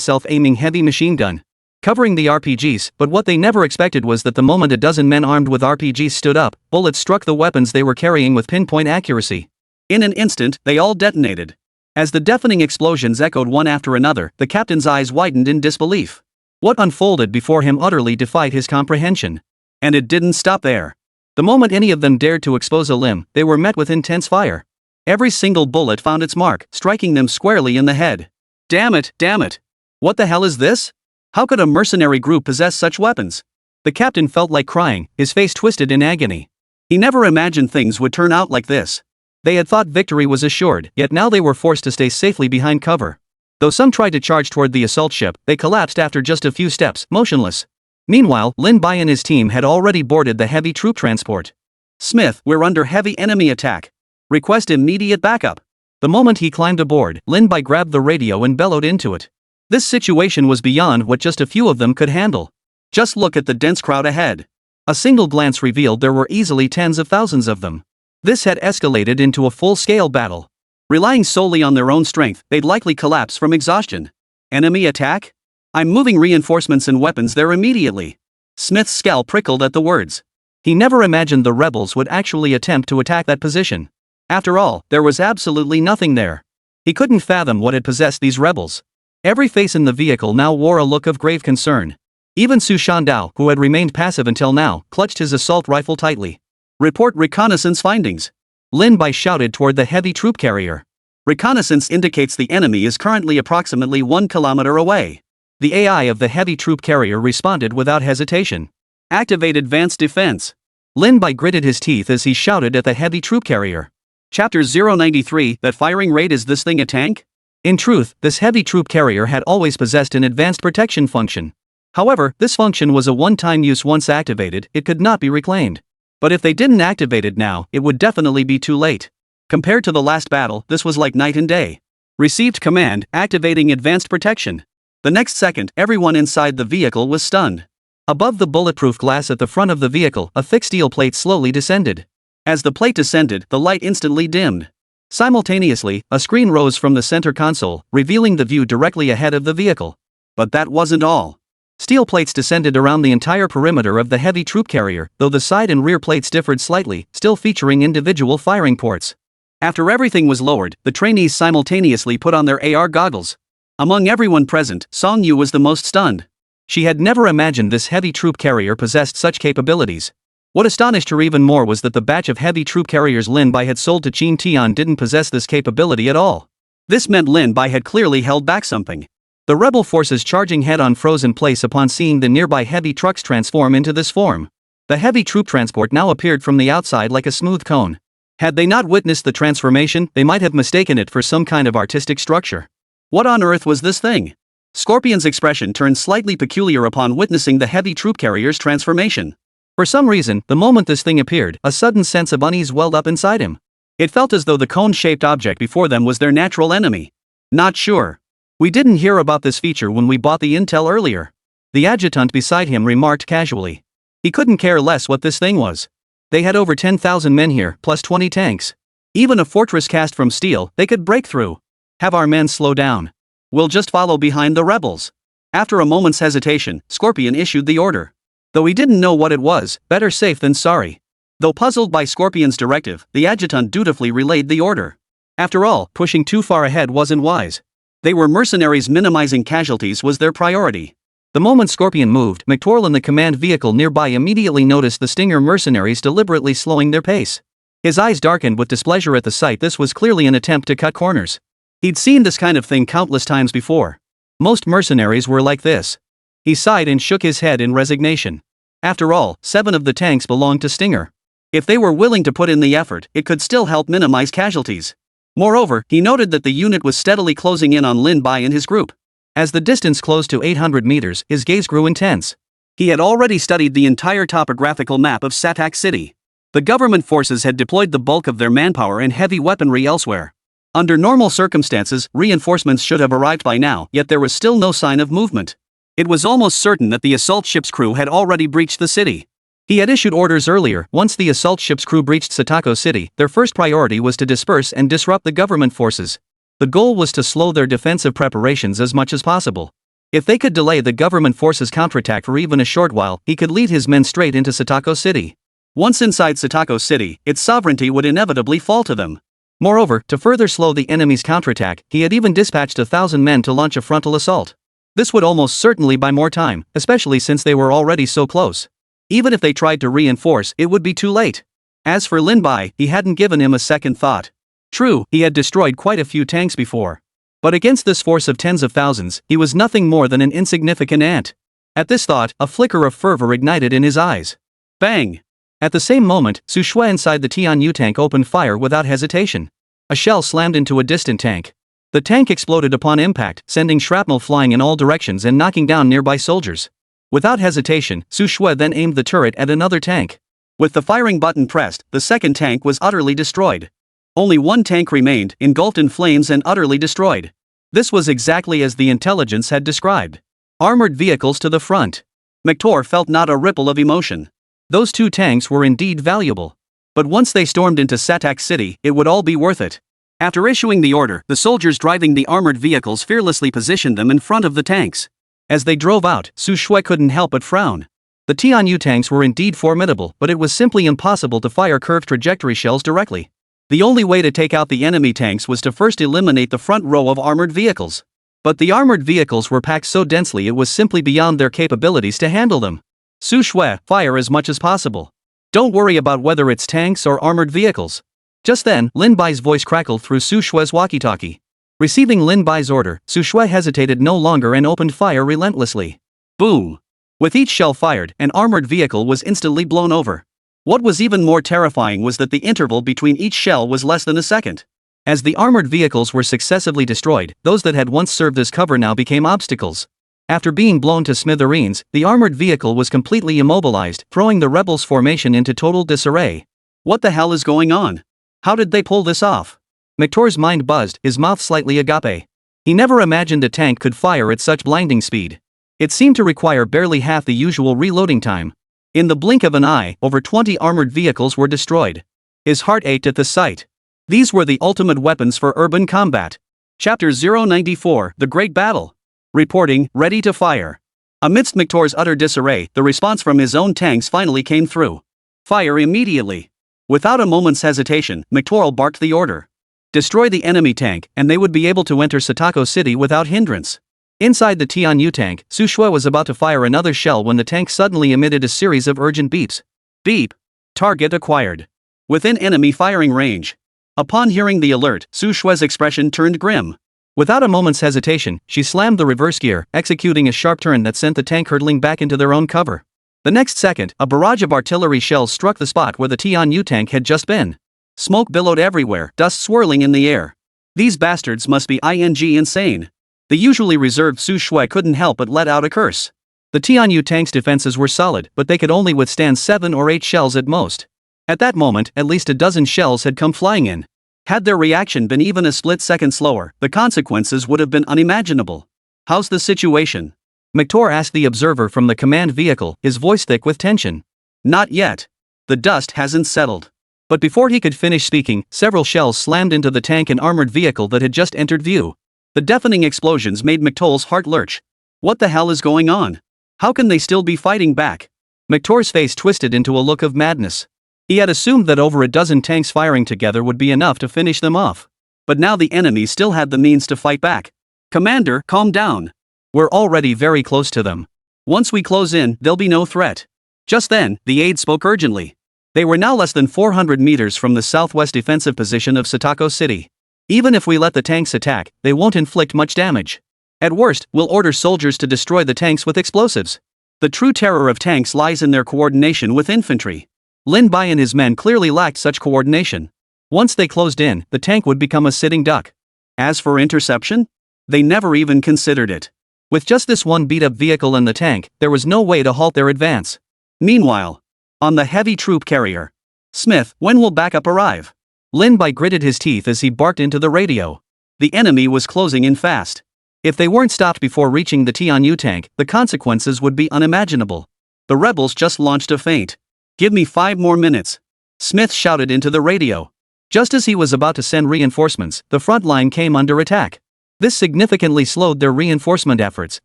self-aiming heavy machine gun, covering the RPGs, but what they never expected was that the moment a dozen men armed with RPGs stood up, bullets struck the weapons they were carrying with pinpoint accuracy. In an instant, they all detonated. As the deafening explosions echoed one after another, the captain's eyes widened in disbelief. What unfolded before him utterly defied his comprehension. And it didn't stop there. The moment any of them dared to expose a limb, they were met with intense fire. Every single bullet found its mark, striking them squarely in the head. Damn it, damn it. What the hell is this? How could a mercenary group possess such weapons? The captain felt like crying, his face twisted in agony. He never imagined things would turn out like this. They had thought victory was assured, yet now they were forced to stay safely behind cover. Though some tried to charge toward the assault ship, they collapsed after just a few steps, motionless. Meanwhile, Lin Bai and his team had already boarded the heavy troop transport. Smith, we're under heavy enemy attack. Request immediate backup. The moment he climbed aboard, Lin Bai grabbed the radio and bellowed into it. This situation was beyond what just a few of them could handle. Just look at the dense crowd ahead. A single glance revealed there were easily tens of thousands of them. This had escalated into a full-scale battle. Relying solely on their own strength, they'd likely collapse from exhaustion. Enemy attack? I'm moving reinforcements and weapons there immediately. Smith's scalp prickled at the words. He never imagined the rebels would actually attempt to attack that position. After all, there was absolutely nothing there. He couldn't fathom what had possessed these rebels. Every face in the vehicle now wore a look of grave concern. Even Su Shandao, who had remained passive until now, clutched his assault rifle tightly. Report reconnaissance findings. Lin Bai shouted toward the heavy troop carrier. Reconnaissance indicates the enemy is currently approximately 1 kilometer away. The AI of the heavy troop carrier responded without hesitation. Activate advanced defense. Lin Bai gritted his teeth as he shouted at the heavy troop carrier. Chapter 093, that firing rate, is this thing a tank? In truth, this heavy troop carrier had always possessed an advanced protection function. However, this function was a one-time use. Once activated, it could not be reclaimed. But if they didn't activate it now, it would definitely be too late. Compared to the last battle, this was like night and day. Received command, activating advanced protection. The next second, everyone inside the vehicle was stunned. Above the bulletproof glass at the front of the vehicle, a thick steel plate slowly descended. As the plate descended, the light instantly dimmed. Simultaneously, a screen rose from the center console, revealing the view directly ahead of the vehicle. But that wasn't all. Steel plates descended around the entire perimeter of the heavy troop carrier, though the side and rear plates differed slightly, still featuring individual firing ports. After everything was lowered, the trainees simultaneously put on their AR goggles. Among everyone present, Song Yu was the most stunned. She had never imagined this heavy troop carrier possessed such capabilities. What astonished her even more was that the batch of heavy troop carriers Lin Bai had sold to Qin Tian didn't possess this capability at all. This meant Lin Bai had clearly held back something. The rebel forces charging head-on froze in place upon seeing the nearby heavy trucks transform into this form. The heavy troop transport now appeared from the outside like a smooth cone. Had they not witnessed the transformation, they might have mistaken it for some kind of artistic structure. What on earth was this thing? Scorpion's expression turned slightly peculiar upon witnessing the heavy troop carrier's transformation. For some reason, the moment this thing appeared, a sudden sense of unease welled up inside him. It felt as though the cone-shaped object before them was their natural enemy. Not sure. We didn't hear about this feature when we bought the intel earlier. The adjutant beside him remarked casually. He couldn't care less what this thing was. They had over 10,000 men here, plus 20 tanks. Even a fortress cast from steel, they could break through. Have our men slow down. We'll just follow behind the rebels. After a moment's hesitation, Scorpion issued the order. Though he didn't know what it was, better safe than sorry. Though puzzled by Scorpion's directive, the adjutant dutifully relayed the order. After all, pushing too far ahead wasn't wise. They were mercenaries. Minimizing casualties was their priority. The moment Scorpion moved, McTorl in the command vehicle nearby immediately noticed the Stinger mercenaries deliberately slowing their pace. His eyes darkened with displeasure at the sight. This was clearly an attempt to cut corners. He'd seen this kind of thing countless times before. Most mercenaries were like this. He sighed and shook his head in resignation. After all, 7 of the tanks belonged to Stinger. If they were willing to put in the effort, it could still help minimize casualties. Moreover, he noted that the unit was steadily closing in on Lin Bai and his group. As the distance closed to 800 meters, his gaze grew intense. He had already studied the entire topographical map of Satak City. The government forces had deployed the bulk of their manpower and heavy weaponry elsewhere. Under normal circumstances, reinforcements should have arrived by now, yet there was still no sign of movement. It was almost certain that the assault ship's crew had already breached the city. He had issued orders earlier. Once the assault ship's crew breached Satako City, their first priority was to disperse and disrupt the government forces. The goal was to slow their defensive preparations as much as possible. If they could delay the government forces' counterattack for even a short while, he could lead his men straight into Satako City. Once inside Satako City, its sovereignty would inevitably fall to them. Moreover, to further slow the enemy's counterattack, he had even dispatched 1,000 men to launch a frontal assault. This would almost certainly buy more time, especially since they were already so close. Even if they tried to reinforce, it would be too late. As for Lin Bai, he hadn't given him a second thought. True, he had destroyed quite a few tanks before. But against this force of tens of thousands, he was nothing more than an insignificant ant. At this thought, a flicker of fervor ignited in his eyes. Bang! At the same moment, Su Shui inside the Tianyu tank opened fire without hesitation. A shell slammed into a distant tank. The tank exploded upon impact, sending shrapnel flying in all directions and knocking down nearby soldiers. Without hesitation, Su Shui then aimed the turret at another tank. With the firing button pressed, the second tank was utterly destroyed. Only one tank remained, engulfed in flames and utterly destroyed. This was exactly as the intelligence had described. Armored vehicles to the front. McTor felt not a ripple of emotion. Those two tanks were indeed valuable. But once they stormed into Satak City, it would all be worth it. After issuing the order, the soldiers driving the armored vehicles fearlessly positioned them in front of the tanks. As they drove out, Su Shui couldn't help but frown. The Tianyu tanks were indeed formidable, but it was simply impossible to fire curved trajectory shells directly. The only way to take out the enemy tanks was to first eliminate the front row of armored vehicles. But the armored vehicles were packed so densely it was simply beyond their capabilities to handle them. Su Shui, fire as much as possible. Don't worry about whether it's tanks or armored vehicles. Just then, Lin Bai's voice crackled through Su Shui's walkie-talkie. Receiving Lin Bai's order, Su Shui hesitated no longer and opened fire relentlessly. Boom! With each shell fired, an armored vehicle was instantly blown over. What was even more terrifying was that the interval between each shell was less than a second. As the armored vehicles were successively destroyed, those that had once served as cover now became obstacles. After being blown to smithereens, the armored vehicle was completely immobilized, throwing the rebels' formation into total disarray. What the hell is going on? How did they pull this off? McTor's mind buzzed, his mouth slightly agape. He never imagined a tank could fire at such blinding speed. It seemed to require barely half the usual reloading time. In the blink of an eye, over 20 armored vehicles were destroyed. His heart ached at the sight. These were the ultimate weapons for urban combat. Chapter 094, The Great Battle. Reporting, ready to fire. Amidst McTor's utter disarray, the response from his own tanks finally came through. Fire immediately. Without a moment's hesitation, McTor barked the order. Destroy the enemy tank, and they would be able to enter Satako City without hindrance. Inside the Tianyu tank, Su Shui was about to fire another shell when the tank suddenly emitted a series of urgent beeps. Beep. Target acquired. Within enemy firing range. Upon hearing the alert, Su Shui's expression turned grim. Without a moment's hesitation, she slammed the reverse gear, executing a sharp turn that sent the tank hurtling back into their own cover. The next second, a barrage of artillery shells struck the spot where the Tianyu tank had just been. Smoke billowed everywhere, dust swirling in the air. These bastards must be insane. The usually reserved Su Shui couldn't help but let out a curse. The Tianyu tank's defenses were solid, but they could only withstand 7 or 8 shells at most. At that moment, at least a dozen shells had come flying in. Had their reaction been even a split second slower, the consequences would have been unimaginable. How's the situation? McTor asked the observer from the command vehicle, his voice thick with tension. Not yet. The dust hasn't settled. But before he could finish speaking, several shells slammed into the tank and armored vehicle that had just entered view. The deafening explosions made McTor's heart lurch. What the hell is going on? How can they still be fighting back? McTor's face twisted into a look of madness. He had assumed that over a dozen tanks firing together would be enough to finish them off. But now the enemy still had the means to fight back. Commander, calm down. We're already very close to them. Once we close in, there'll be no threat. Just then, the aide spoke urgently. They were now less than 400 meters from the southwest defensive position of Satako City. Even if we let the tanks attack, they won't inflict much damage. At worst, we'll order soldiers to destroy the tanks with explosives. The true terror of tanks lies in their coordination with infantry. Lin Bai and his men clearly lacked such coordination. Once they closed in, the tank would become a sitting duck. As for interception? They never even considered it. With just this one beat-up vehicle in the tank, there was no way to halt their advance. Meanwhile, on the heavy troop carrier, Smith, when will backup arrive? Lin Bai gritted his teeth as he barked into the radio. The enemy was closing in fast. If they weren't stopped before reaching the Tianyu tank, the consequences would be unimaginable. The rebels just launched a feint. Give me 5 more minutes. Smith shouted into the radio. Just as he was about to send reinforcements, the front line came under attack. This significantly slowed their reinforcement efforts,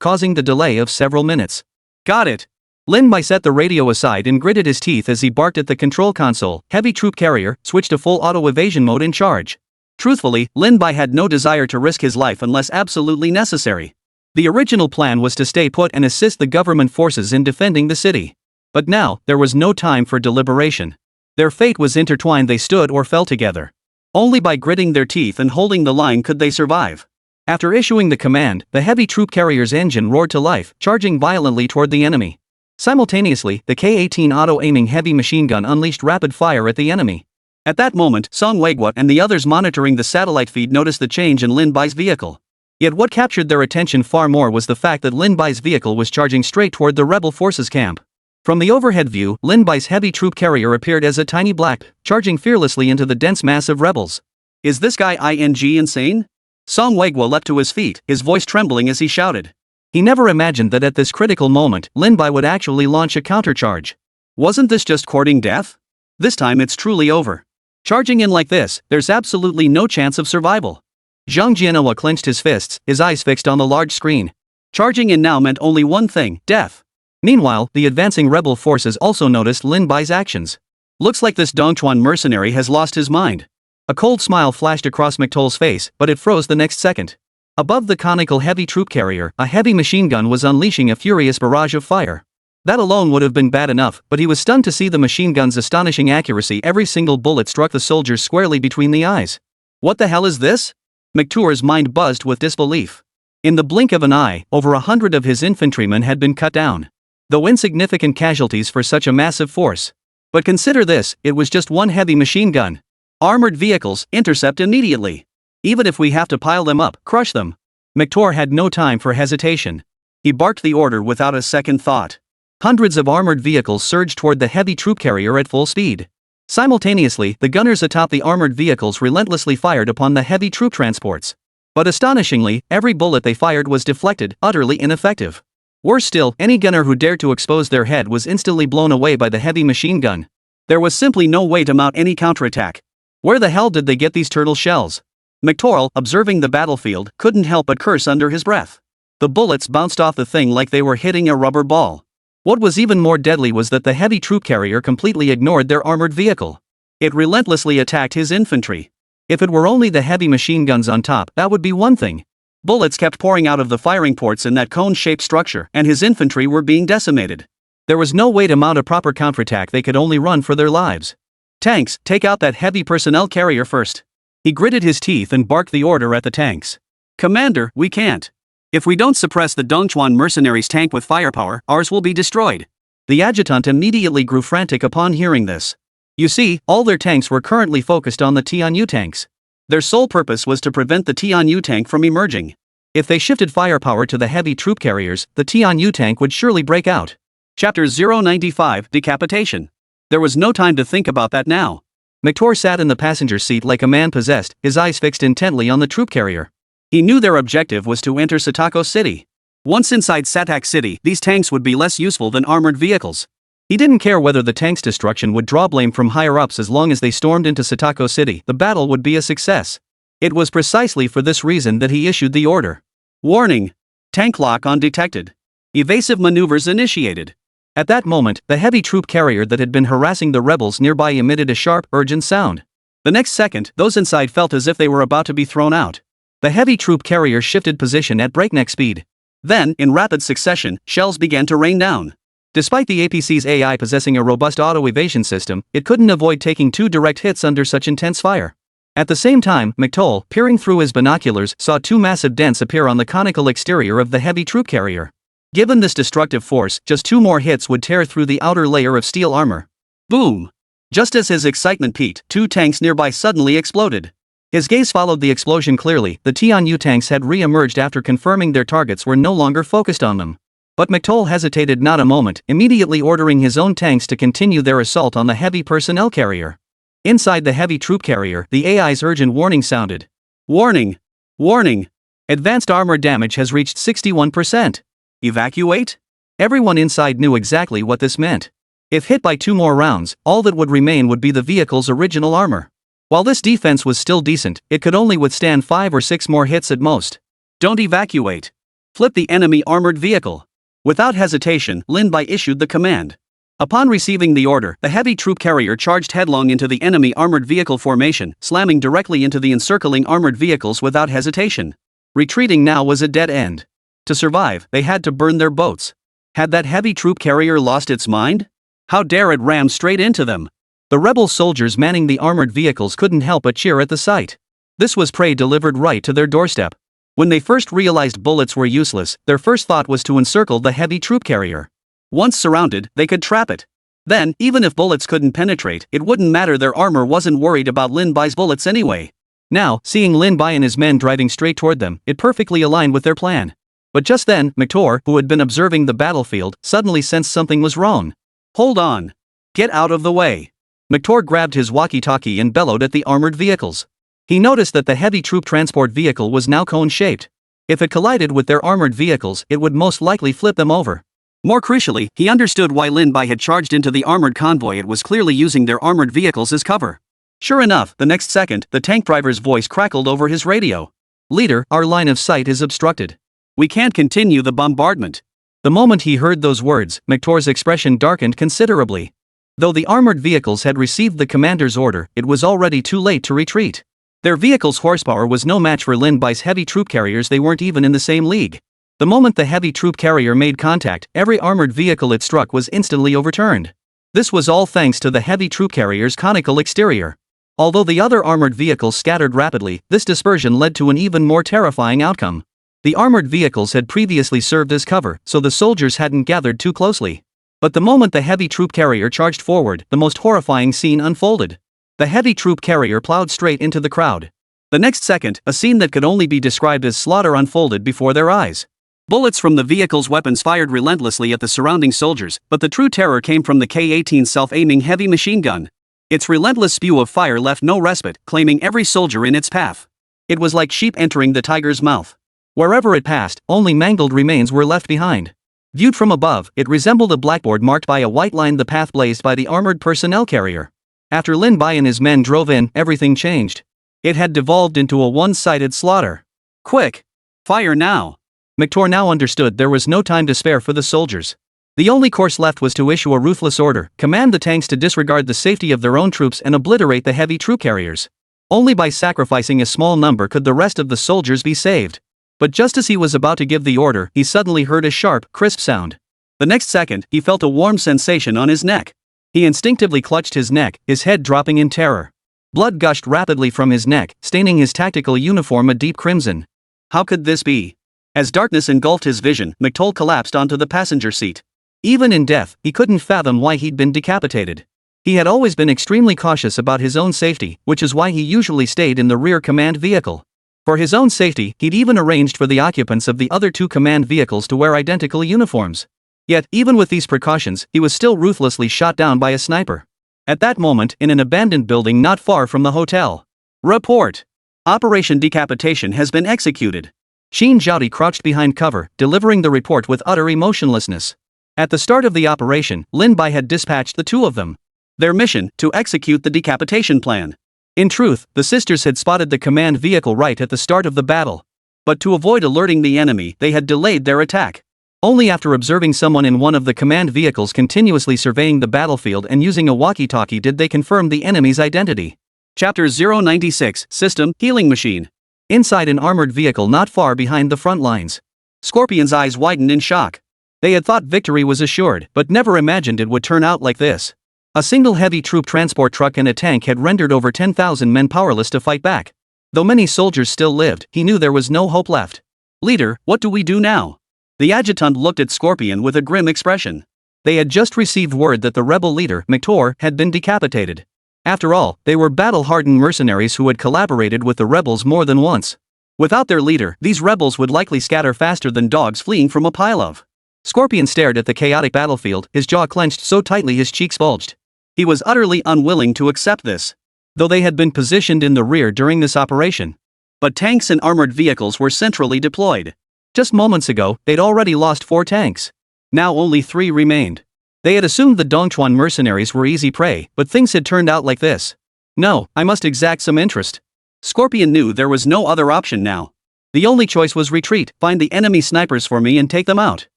causing the delay of several minutes. Got it. Lin Bai set the radio aside and gritted his teeth as he barked at the control console. Heavy troop carrier, switch to full auto-evasion mode in charge. Truthfully, Lin Bai had no desire to risk his life unless absolutely necessary. The original plan was to stay put and assist the government forces in defending the city. But now, there was no time for deliberation. Their fate was intertwined. They stood or fell together. Only by gritting their teeth and holding the line could they survive. After issuing the command, the heavy troop carrier's engine roared to life, charging violently toward the enemy. Simultaneously, the K-18 auto-aiming heavy machine gun unleashed rapid fire at the enemy. At that moment, Song Weiguo and the others monitoring the satellite feed noticed the change in Lin Bai's vehicle. Yet what captured their attention far more was the fact that Lin Bai's vehicle was charging straight toward the rebel forces camp. From the overhead view, Lin Bai's heavy troop carrier appeared as a tiny black, charging fearlessly into the dense mass of rebels. Is this guy insane? Song Weiguo leapt to his feet, his voice trembling as he shouted. He never imagined that at this critical moment, Lin Bai would actually launch a countercharge. Wasn't this just courting death? This time it's truly over. Charging in like this, there's absolutely no chance of survival. Zhang Jianhua clenched his fists, his eyes fixed on the large screen. Charging in now meant only one thing, death. Meanwhile, the advancing rebel forces also noticed Lin Bai's actions. Looks like this Dongchuan mercenary has lost his mind. A cold smile flashed across McToll's face, but it froze the next second. Above the conical heavy troop carrier, a heavy machine gun was unleashing a furious barrage of fire. That alone would have been bad enough, but he was stunned to see the machine gun's astonishing accuracy. Every single bullet struck the soldiers squarely between the eyes. What the hell is this? McTour's mind buzzed with disbelief. In the blink of an eye, over 100 of his infantrymen had been cut down. Though insignificant casualties for such a massive force. But consider this, it was just one heavy machine gun. Armored vehicles, intercept immediately. Even if we have to pile them up, crush them. McTour had no time for hesitation. He barked the order without a second thought. Hundreds of armored vehicles surged toward the heavy troop carrier at full speed. Simultaneously, the gunners atop the armored vehicles relentlessly fired upon the heavy troop transports. But astonishingly, every bullet they fired was deflected, utterly ineffective. Worse still, any gunner who dared to expose their head was instantly blown away by the heavy machine gun. There was simply no way to mount any counterattack. Where the hell did they get these turtle shells? McTour, observing the battlefield, couldn't help but curse under his breath. The bullets bounced off the thing like they were hitting a rubber ball. What was even more deadly was that the heavy troop carrier completely ignored their armored vehicle. It relentlessly attacked his infantry. If it were only the heavy machine guns on top, that would be one thing. Bullets kept pouring out of the firing ports in that cone-shaped structure, and his infantry were being decimated. There was no way to mount a proper counterattack. They could only run for their lives. Tanks, take out that heavy personnel carrier first. He gritted his teeth and barked the order at the tanks. Commander, we can't. If we don't suppress the Dongchuan mercenaries' tank with firepower, ours will be destroyed. The adjutant immediately grew frantic upon hearing this. You see, all their tanks were currently focused on the Tianyu tanks. Their sole purpose was to prevent the Tianyu tank from emerging. If they shifted firepower to the heavy troop carriers, the Tianyu tank would surely break out. Chapter 095, Decapitation. There was no time to think about that now. McTour sat in the passenger seat like a man possessed, his eyes fixed intently on the troop carrier. He knew their objective was to enter Satako City. Once inside Satak City, these tanks would be less useful than armored vehicles. He didn't care whether the tank's destruction would draw blame from higher-ups. As long as they stormed into Satako City, the battle would be a success. It was precisely for this reason that he issued the order. Warning! Tank lock undetected. Evasive maneuvers initiated. At that moment, the heavy troop carrier that had been harassing the rebels nearby emitted a sharp, urgent sound. The next second, those inside felt as if they were about to be thrown out. The heavy troop carrier shifted position at breakneck speed. Then, in rapid succession, shells began to rain down. Despite the APC's AI possessing a robust auto-evasion system, it couldn't avoid taking 2 direct hits under such intense fire. At the same time, McToll, peering through his binoculars, saw 2 massive dents appear on the conical exterior of the heavy troop carrier. Given this destructive force, just 2 more hits would tear through the outer layer of steel armor. Boom! Just as his excitement peaked, 2 tanks nearby suddenly exploded. His gaze followed the explosion clearly. The Tianyu tanks had re-emerged after confirming their targets were no longer focused on them. But McToll hesitated not a moment, immediately ordering his own tanks to continue their assault on the heavy personnel carrier. Inside the heavy troop carrier, the AI's urgent warning sounded. Warning! Warning! Advanced armor damage has reached 61%. Evacuate? Everyone inside knew exactly what this meant. If hit by 2 more rounds, all that would remain would be the vehicle's original armor. While this defense was still decent, it could only withstand 5 or 6 more hits at most. Don't evacuate. Flip the enemy armored vehicle. Without hesitation, Lin Bai issued the command. Upon receiving the order, the heavy troop carrier charged headlong into the enemy armored vehicle formation, slamming directly into the encircling armored vehicles without hesitation. Retreating now was a dead end. To survive, they had to burn their boats. Had that heavy troop carrier lost its mind? How dare it ram straight into them? The rebel soldiers manning the armored vehicles couldn't help but cheer at the sight. This was prey delivered right to their doorstep. When they first realized bullets were useless, their first thought was to encircle the heavy troop carrier. Once surrounded, they could trap it. Then, even if bullets couldn't penetrate, it wouldn't matter, their armor wasn't worried about Lin Bai's bullets anyway. Now, seeing Lin Bai and his men driving straight toward them, it perfectly aligned with their plan. But just then, McToll, who had been observing the battlefield, suddenly sensed something was wrong. Hold on. Get out of the way. McToll grabbed his walkie-talkie and bellowed at the armored vehicles. He noticed that the heavy troop transport vehicle was now cone-shaped. If it collided with their armored vehicles, it would most likely flip them over. More crucially, he understood why Lin Bai had charged into the armored convoy. It was clearly using their armored vehicles as cover. Sure enough, the next second, the tank driver's voice crackled over his radio. Leader, our line of sight is obstructed. We can't continue the bombardment. The moment he heard those words, McToll's expression darkened considerably. Though the armored vehicles had received the commander's order, it was already too late to retreat. Their vehicle's horsepower was no match for Lin Bai's heavy troop carriers. They weren't even in the same league. The moment the heavy troop carrier made contact, every armored vehicle it struck was instantly overturned. This was all thanks to the heavy troop carrier's conical exterior. Although the other armored vehicles scattered rapidly, this dispersion led to an even more terrifying outcome. The armored vehicles had previously served as cover, so the soldiers hadn't gathered too closely. But the moment the heavy troop carrier charged forward, the most horrifying scene unfolded. The heavy troop carrier plowed straight into the crowd. The next second, a scene that could only be described as slaughter unfolded before their eyes. Bullets from the vehicle's weapons fired relentlessly at the surrounding soldiers, but the true terror came from the K-18 self-aiming heavy machine gun. Its relentless spew of fire left no respite, claiming every soldier in its path. It was like sheep entering the tiger's mouth. Wherever it passed, only mangled remains were left behind. Viewed from above, it resembled a blackboard marked by a white line, the path blazed by the armored personnel carrier. After Lin Bai and his men drove in, everything changed. It had devolved into a one-sided slaughter. Quick! Fire now! McToll now understood there was no time to spare for the soldiers. The only course left was to issue a ruthless order, command the tanks to disregard the safety of their own troops and obliterate the heavy troop carriers. Only by sacrificing a small number could the rest of the soldiers be saved. But just as he was about to give the order, he suddenly heard a sharp, crisp sound. The next second, he felt a warm sensation on his neck. He instinctively clutched his neck, his head dropping in terror. Blood gushed rapidly from his neck, staining his tactical uniform a deep crimson. How could this be? As darkness engulfed his vision, McToll collapsed onto the passenger seat. Even in death, he couldn't fathom why he'd been decapitated. He had always been extremely cautious about his own safety, which is why he usually stayed in the rear command vehicle. For his own safety, he'd even arranged for the occupants of the other 2 command vehicles to wear identical uniforms. Yet, even with these precautions, he was still ruthlessly shot down by a sniper. At that moment, in an abandoned building not far from the hotel. Report! Operation Decapitation has been executed. Qin Zhaodi crouched behind cover, delivering the report with utter emotionlessness. At the start of the operation, Lin Bai had dispatched the 2 of them. Their mission, to execute the decapitation plan. In truth, the sisters had spotted the command vehicle right at the start of the battle. But to avoid alerting the enemy, they had delayed their attack. Only after observing someone in one of the command vehicles continuously surveying the battlefield and using a walkie-talkie did they confirm the enemy's identity. Chapter 096, System, Healing Machine. Inside an armored vehicle not far behind the front lines. Scorpion's eyes widened in shock. They had thought victory was assured, but never imagined it would turn out like this. A single heavy troop transport truck and a tank had rendered over 10,000 men powerless to fight back. Though many soldiers still lived, he knew there was no hope left. Leader, what do we do now? The adjutant looked at Scorpion with a grim expression. They had just received word that the rebel leader, McToll, had been decapitated. After all, they were battle-hardened mercenaries who had collaborated with the rebels more than once. Without their leader, these rebels would likely scatter faster than dogs fleeing from a pile of Scorpion stared at the chaotic battlefield, his jaw clenched so tightly his cheeks bulged. He was utterly unwilling to accept this, though they had been positioned in the rear during this operation. But tanks and armored vehicles were centrally deployed. Just moments ago, they'd already lost 4 tanks. Now only 3 remained. They had assumed the Dongchuan mercenaries were easy prey, but things had turned out like this. No, I must exact some interest. Scorpion knew there was no other option now. The only choice was retreat, find the enemy snipers for me and take them out.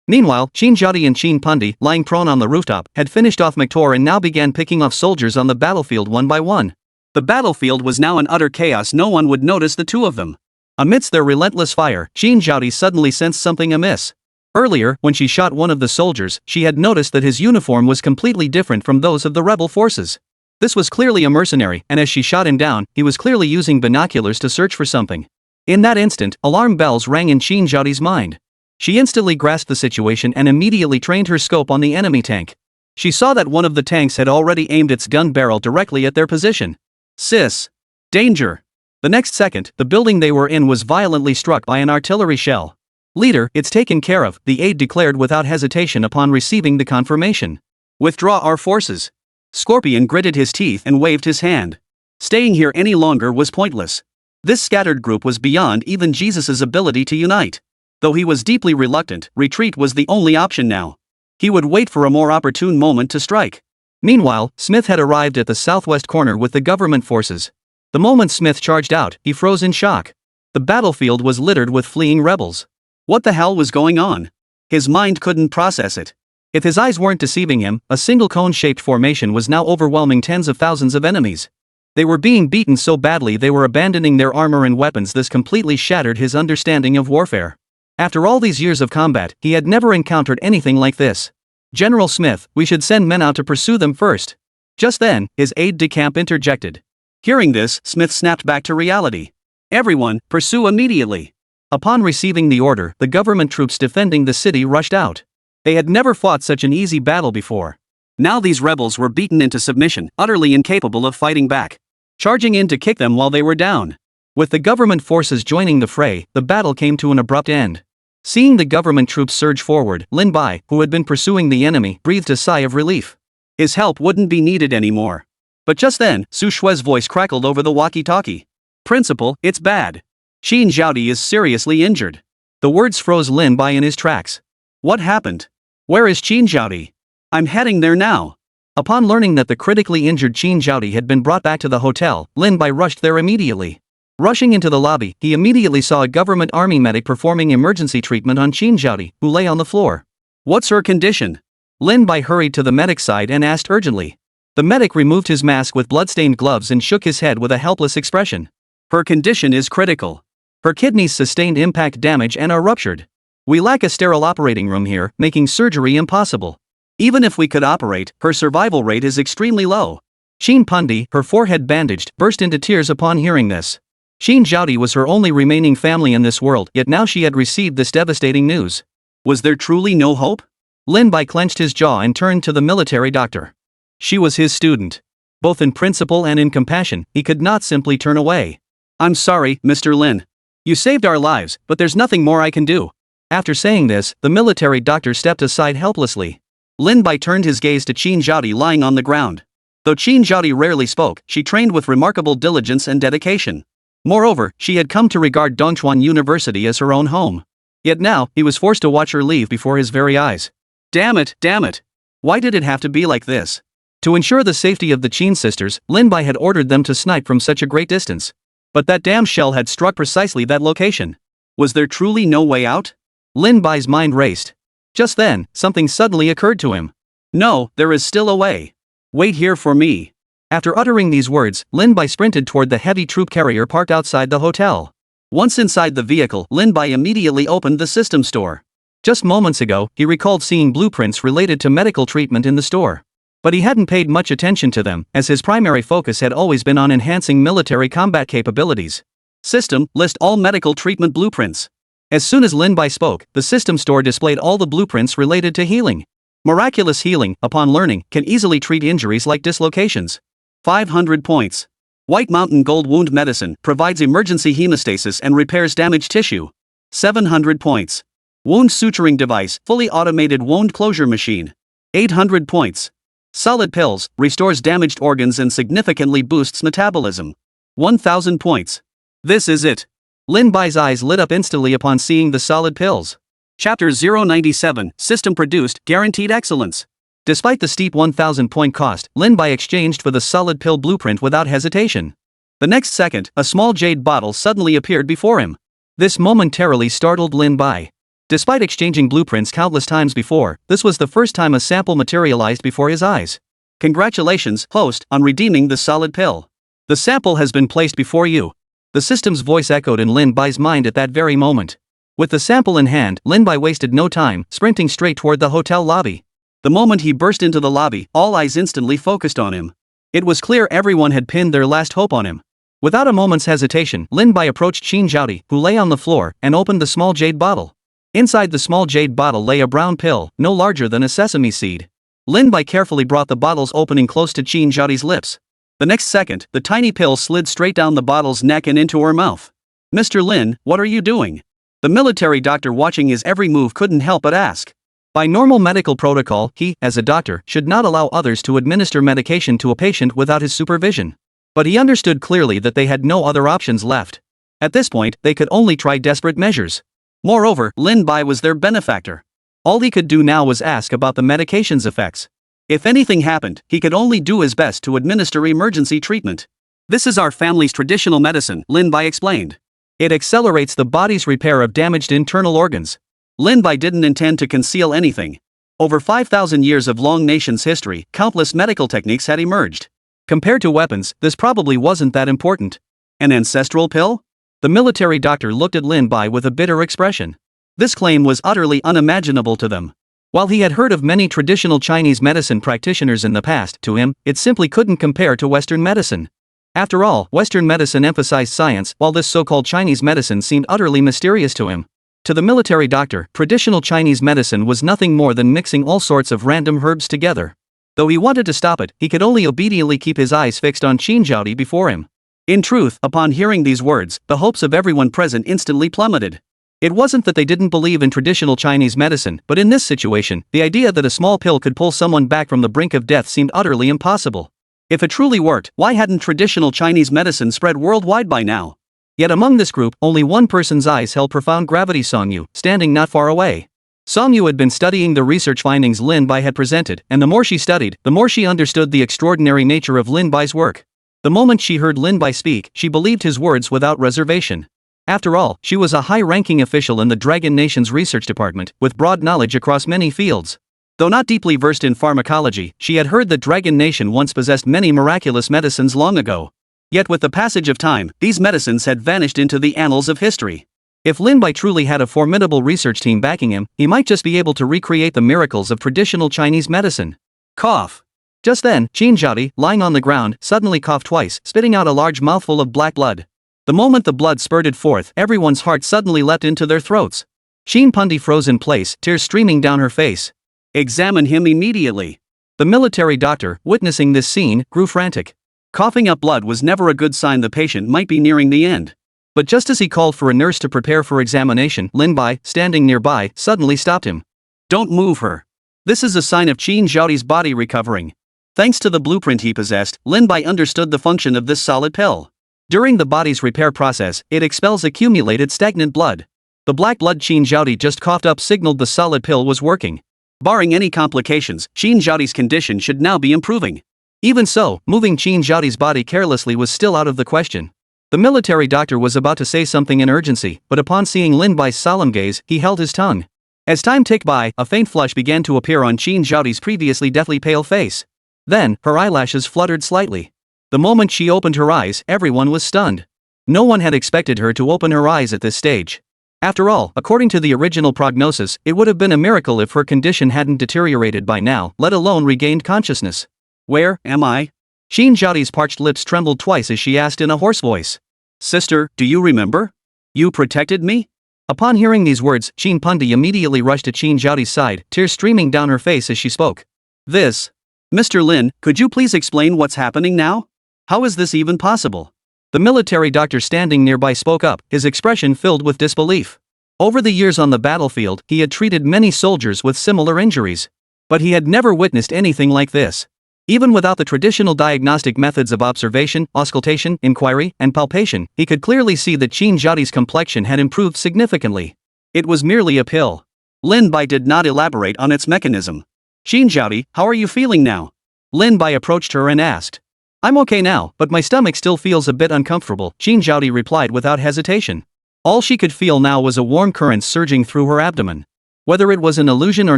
Meanwhile, Qin Jiadi and Qin Pundi, lying prone on the rooftop, had finished off McTor and now began picking off soldiers on the battlefield one by one. The battlefield was now in utter chaos. No one would notice the two of them. Amidst their relentless fire, Qin Jiadi suddenly sensed something amiss. Earlier, when she shot one of the soldiers, she had noticed that his uniform was completely different from those of the rebel forces. This was clearly a mercenary, and as she shot him down, he was clearly using binoculars to search for something. In that instant, alarm bells rang in Qin Jiadi's mind. She instantly grasped the situation and immediately trained her scope on the enemy tank. She saw that one of the tanks had already aimed its gun barrel directly at their position. Sis! Danger! The next second, the building they were in was violently struck by an artillery shell. Leader, it's taken care of, the aide declared without hesitation upon receiving the confirmation. Withdraw our forces. Scorpion gritted his teeth and waved his hand. Staying here any longer was pointless. This scattered group was beyond even Jesus's ability to unite. Though he was deeply reluctant, retreat was the only option now. He would wait for a more opportune moment to strike. Meanwhile, Smith had arrived at the southwest corner with the government forces. The moment Smith charged out, he froze in shock. The battlefield was littered with fleeing rebels. What the hell was going on? His mind couldn't process it. If his eyes weren't deceiving him, a single cone-shaped formation was now overwhelming tens of thousands of enemies. They were being beaten so badly they were abandoning their armor and weapons. This completely shattered his understanding of warfare. After all these years of combat, he had never encountered anything like this. General Smith, we should send men out to pursue them first. Just then, his aide-de-camp interjected. Hearing this, Smith snapped back to reality. Everyone, pursue immediately. Upon receiving the order, the government troops defending the city rushed out. They had never fought such an easy battle before. Now these rebels were beaten into submission, utterly incapable of fighting back. Charging in to kick them while they were down. With the government forces joining the fray, the battle came to an abrupt end. Seeing the government troops surge forward, Lin Bai, who had been pursuing the enemy, breathed a sigh of relief. His help wouldn't be needed anymore. But just then, Su Shue's voice crackled over the walkie-talkie. Principal, it's bad. Qin Jiadi is seriously injured. The words froze Lin Bai in his tracks. What happened? Where is Qin Jiadi? I'm heading there now. Upon learning that the critically injured Qin Jiadi had been brought back to the hotel, Lin Bai rushed there immediately. Rushing into the lobby, he immediately saw a government army medic performing emergency treatment on Qin Jiadi, who lay on the floor. What's her condition? Lin Bai hurried to the medic's side and asked urgently. The medic removed his mask with blood-stained gloves and shook his head with a helpless expression. Her condition is critical. Her kidneys sustained impact damage and are ruptured. We lack a sterile operating room here, making surgery impossible. Even if we could operate, her survival rate is extremely low. Qin Pundi, her forehead bandaged, burst into tears upon hearing this. Qin Jiadi was her only remaining family in this world, yet now she had received this devastating news. Was there truly no hope? Lin Bai clenched his jaw and turned to the military doctor. She was his student. Both in principle and in compassion, he could not simply turn away. I'm sorry, Mr. Lin. You saved our lives, but there's nothing more I can do. After saying this, the military doctor stepped aside helplessly. Lin Bai turned his gaze to Qin Jiadi lying on the ground. Though Qin Jiadi rarely spoke, she trained with remarkable diligence and dedication. Moreover, she had come to regard Dongchuan University as her own home. Yet now, he was forced to watch her leave before his very eyes. Damn it! Why did it have to be like this? To ensure the safety of the Qin sisters, Lin Bai had ordered them to snipe from such a great distance. But that damn shell had struck precisely that location. Was there truly no way out? Lin Bai's mind raced. Just then, something suddenly occurred to him. No, there is still a way. Wait here for me. After uttering these words, Lin Bai sprinted toward the heavy troop carrier parked outside the hotel. Once inside the vehicle, Lin Bai immediately opened the system store. Just moments ago, he recalled seeing blueprints related to medical treatment in the store. But he hadn't paid much attention to them, as his primary focus had always been on enhancing military combat capabilities. System, list all medical treatment blueprints. As soon as Lin Bai spoke, the system store displayed all the blueprints related to healing. Miraculous healing, upon learning, can easily treat injuries like dislocations. 500 points. White Mountain Gold Wound Medicine provides emergency hemostasis and repairs damaged tissue. 700 points. Wound suturing device, fully automated wound closure machine. 800 points. Solid pills, restores damaged organs and significantly boosts metabolism. 1000 points. This is it. Lin Bai's eyes lit up instantly upon seeing the solid pills. Chapter 097, System Produced, Guaranteed Excellence. Despite the steep 1000 point cost, Lin Bai exchanged for the solid pill blueprint without hesitation. The next second, a small jade bottle suddenly appeared before him. This momentarily startled Lin Bai. Despite exchanging blueprints countless times before, this was the first time a sample materialized before his eyes. Congratulations, host, on redeeming the solid pill. The sample has been placed before you. The system's voice echoed in Lin Bai's mind at that very moment. With the sample in hand, Lin Bai wasted no time, sprinting straight toward the hotel lobby. The moment he burst into the lobby, all eyes instantly focused on him. It was clear everyone had pinned their last hope on him. Without a moment's hesitation, Lin Bai approached Qin Zhaodi, who lay on the floor, and opened the small jade bottle. Inside the small jade bottle lay a brown pill, no larger than a sesame seed. Lin Bai carefully brought the bottle's opening close to Qin Zhaodi's lips. The next second, the tiny pill slid straight down the bottle's neck and into her mouth. "Mr. Lin, what are you doing?" The military doctor watching his every move couldn't help but ask. By normal medical protocol, he, as a doctor, should not allow others to administer medication to a patient without his supervision. But he understood clearly that they had no other options left. At this point, they could only try desperate measures. Moreover, Lin Bai was their benefactor. All he could do now was ask about the medication's effects. If anything happened, he could only do his best to administer emergency treatment. "This is our family's traditional medicine," Lin Bai explained. "It accelerates the body's repair of damaged internal organs." Lin Bai didn't intend to conceal anything. Over 5,000 years of long nation's history, countless medical techniques had emerged. Compared to weapons, this probably wasn't that important. An ancestral pill? The military doctor looked at Lin Bai with a bitter expression. This claim was utterly unimaginable to them. While he had heard of many traditional Chinese medicine practitioners in the past, to him, it simply couldn't compare to Western medicine. After all, Western medicine emphasized science, while this so-called Chinese medicine seemed utterly mysterious to him. To the military doctor, traditional Chinese medicine was nothing more than mixing all sorts of random herbs together. Though he wanted to stop it, he could only obediently keep his eyes fixed on Qin Zhaodi before him. In truth, upon hearing these words, the hopes of everyone present instantly plummeted. It wasn't that they didn't believe in traditional Chinese medicine, but in this situation, the idea that a small pill could pull someone back from the brink of death seemed utterly impossible. If it truly worked, why hadn't traditional Chinese medicine spread worldwide by now? Yet among this group, only one person's eyes held profound gravity: Song Yu, standing not far away. Song Yu had been studying the research findings Lin Bai had presented, and the more she studied, the more she understood the extraordinary nature of Lin Bai's work. The moment she heard Lin Bai speak, she believed his words without reservation. After all, she was a high-ranking official in the Dragon Nation's research department, with broad knowledge across many fields. Though not deeply versed in pharmacology, she had heard that Dragon Nation once possessed many miraculous medicines long ago. Yet with the passage of time, these medicines had vanished into the annals of history. If Lin Bai truly had a formidable research team backing him, he might just be able to recreate the miracles of traditional Chinese medicine. Cough. Just then, Qin Zhaodi, lying on the ground, suddenly coughed twice, spitting out a large mouthful of black blood. The moment the blood spurted forth, everyone's heart suddenly leapt into their throats. Qin Pundi froze in place, tears streaming down her face. "Examine him immediately." The military doctor, witnessing this scene, grew frantic. Coughing up blood was never a good sign the patient might be nearing the end. But just as he called for a nurse to prepare for examination, Lin Bai, standing nearby, suddenly stopped him. "Don't move her. This is a sign of Qin Zhaodi's body recovering." Thanks to the blueprint he possessed, Lin Bai understood the function of this solid pill. During the body's repair process, it expels accumulated stagnant blood. The black blood Qin Zhaodi just coughed up signaled the solid pill was working. Barring any complications, Qin Zhaodi's condition should now be improving. Even so, moving Qin Zhaodi's body carelessly was still out of the question. The military doctor was about to say something in urgency, but upon seeing Lin Bai's solemn gaze, he held his tongue. As time ticked by, a faint flush began to appear on Qin Zhaodi's previously deathly pale face. Then, her eyelashes fluttered slightly. The moment she opened her eyes, everyone was stunned. No one had expected her to open her eyes at this stage. After all, according to the original prognosis, it would have been a miracle if her condition hadn't deteriorated by now, let alone regained consciousness. "Where am I?" Qin Zhaodi's parched lips trembled twice as she asked in a hoarse voice. "Sister, do you remember? You protected me?" Upon hearing these words, Qin Pundi immediately rushed to Qin Zhaodi's side, tears streaming down her face as she spoke. "This. Mr. Lin, could you please explain what's happening now? How is this even possible?" The military doctor standing nearby spoke up, his expression filled with disbelief. Over the years on the battlefield, he had treated many soldiers with similar injuries. But he had never witnessed anything like this. Even without the traditional diagnostic methods of observation, auscultation, inquiry, and palpation, he could clearly see that Qin Zhaoti's complexion had improved significantly. It was merely a pill. Lin Bai did not elaborate on its mechanism. "Qin Zhaoti, how are you feeling now?" Lin Bai approached her and asked. "I'm okay now, but my stomach still feels a bit uncomfortable," Qin Zhaoti replied without hesitation. All she could feel now was a warm current surging through her abdomen. Whether it was an illusion or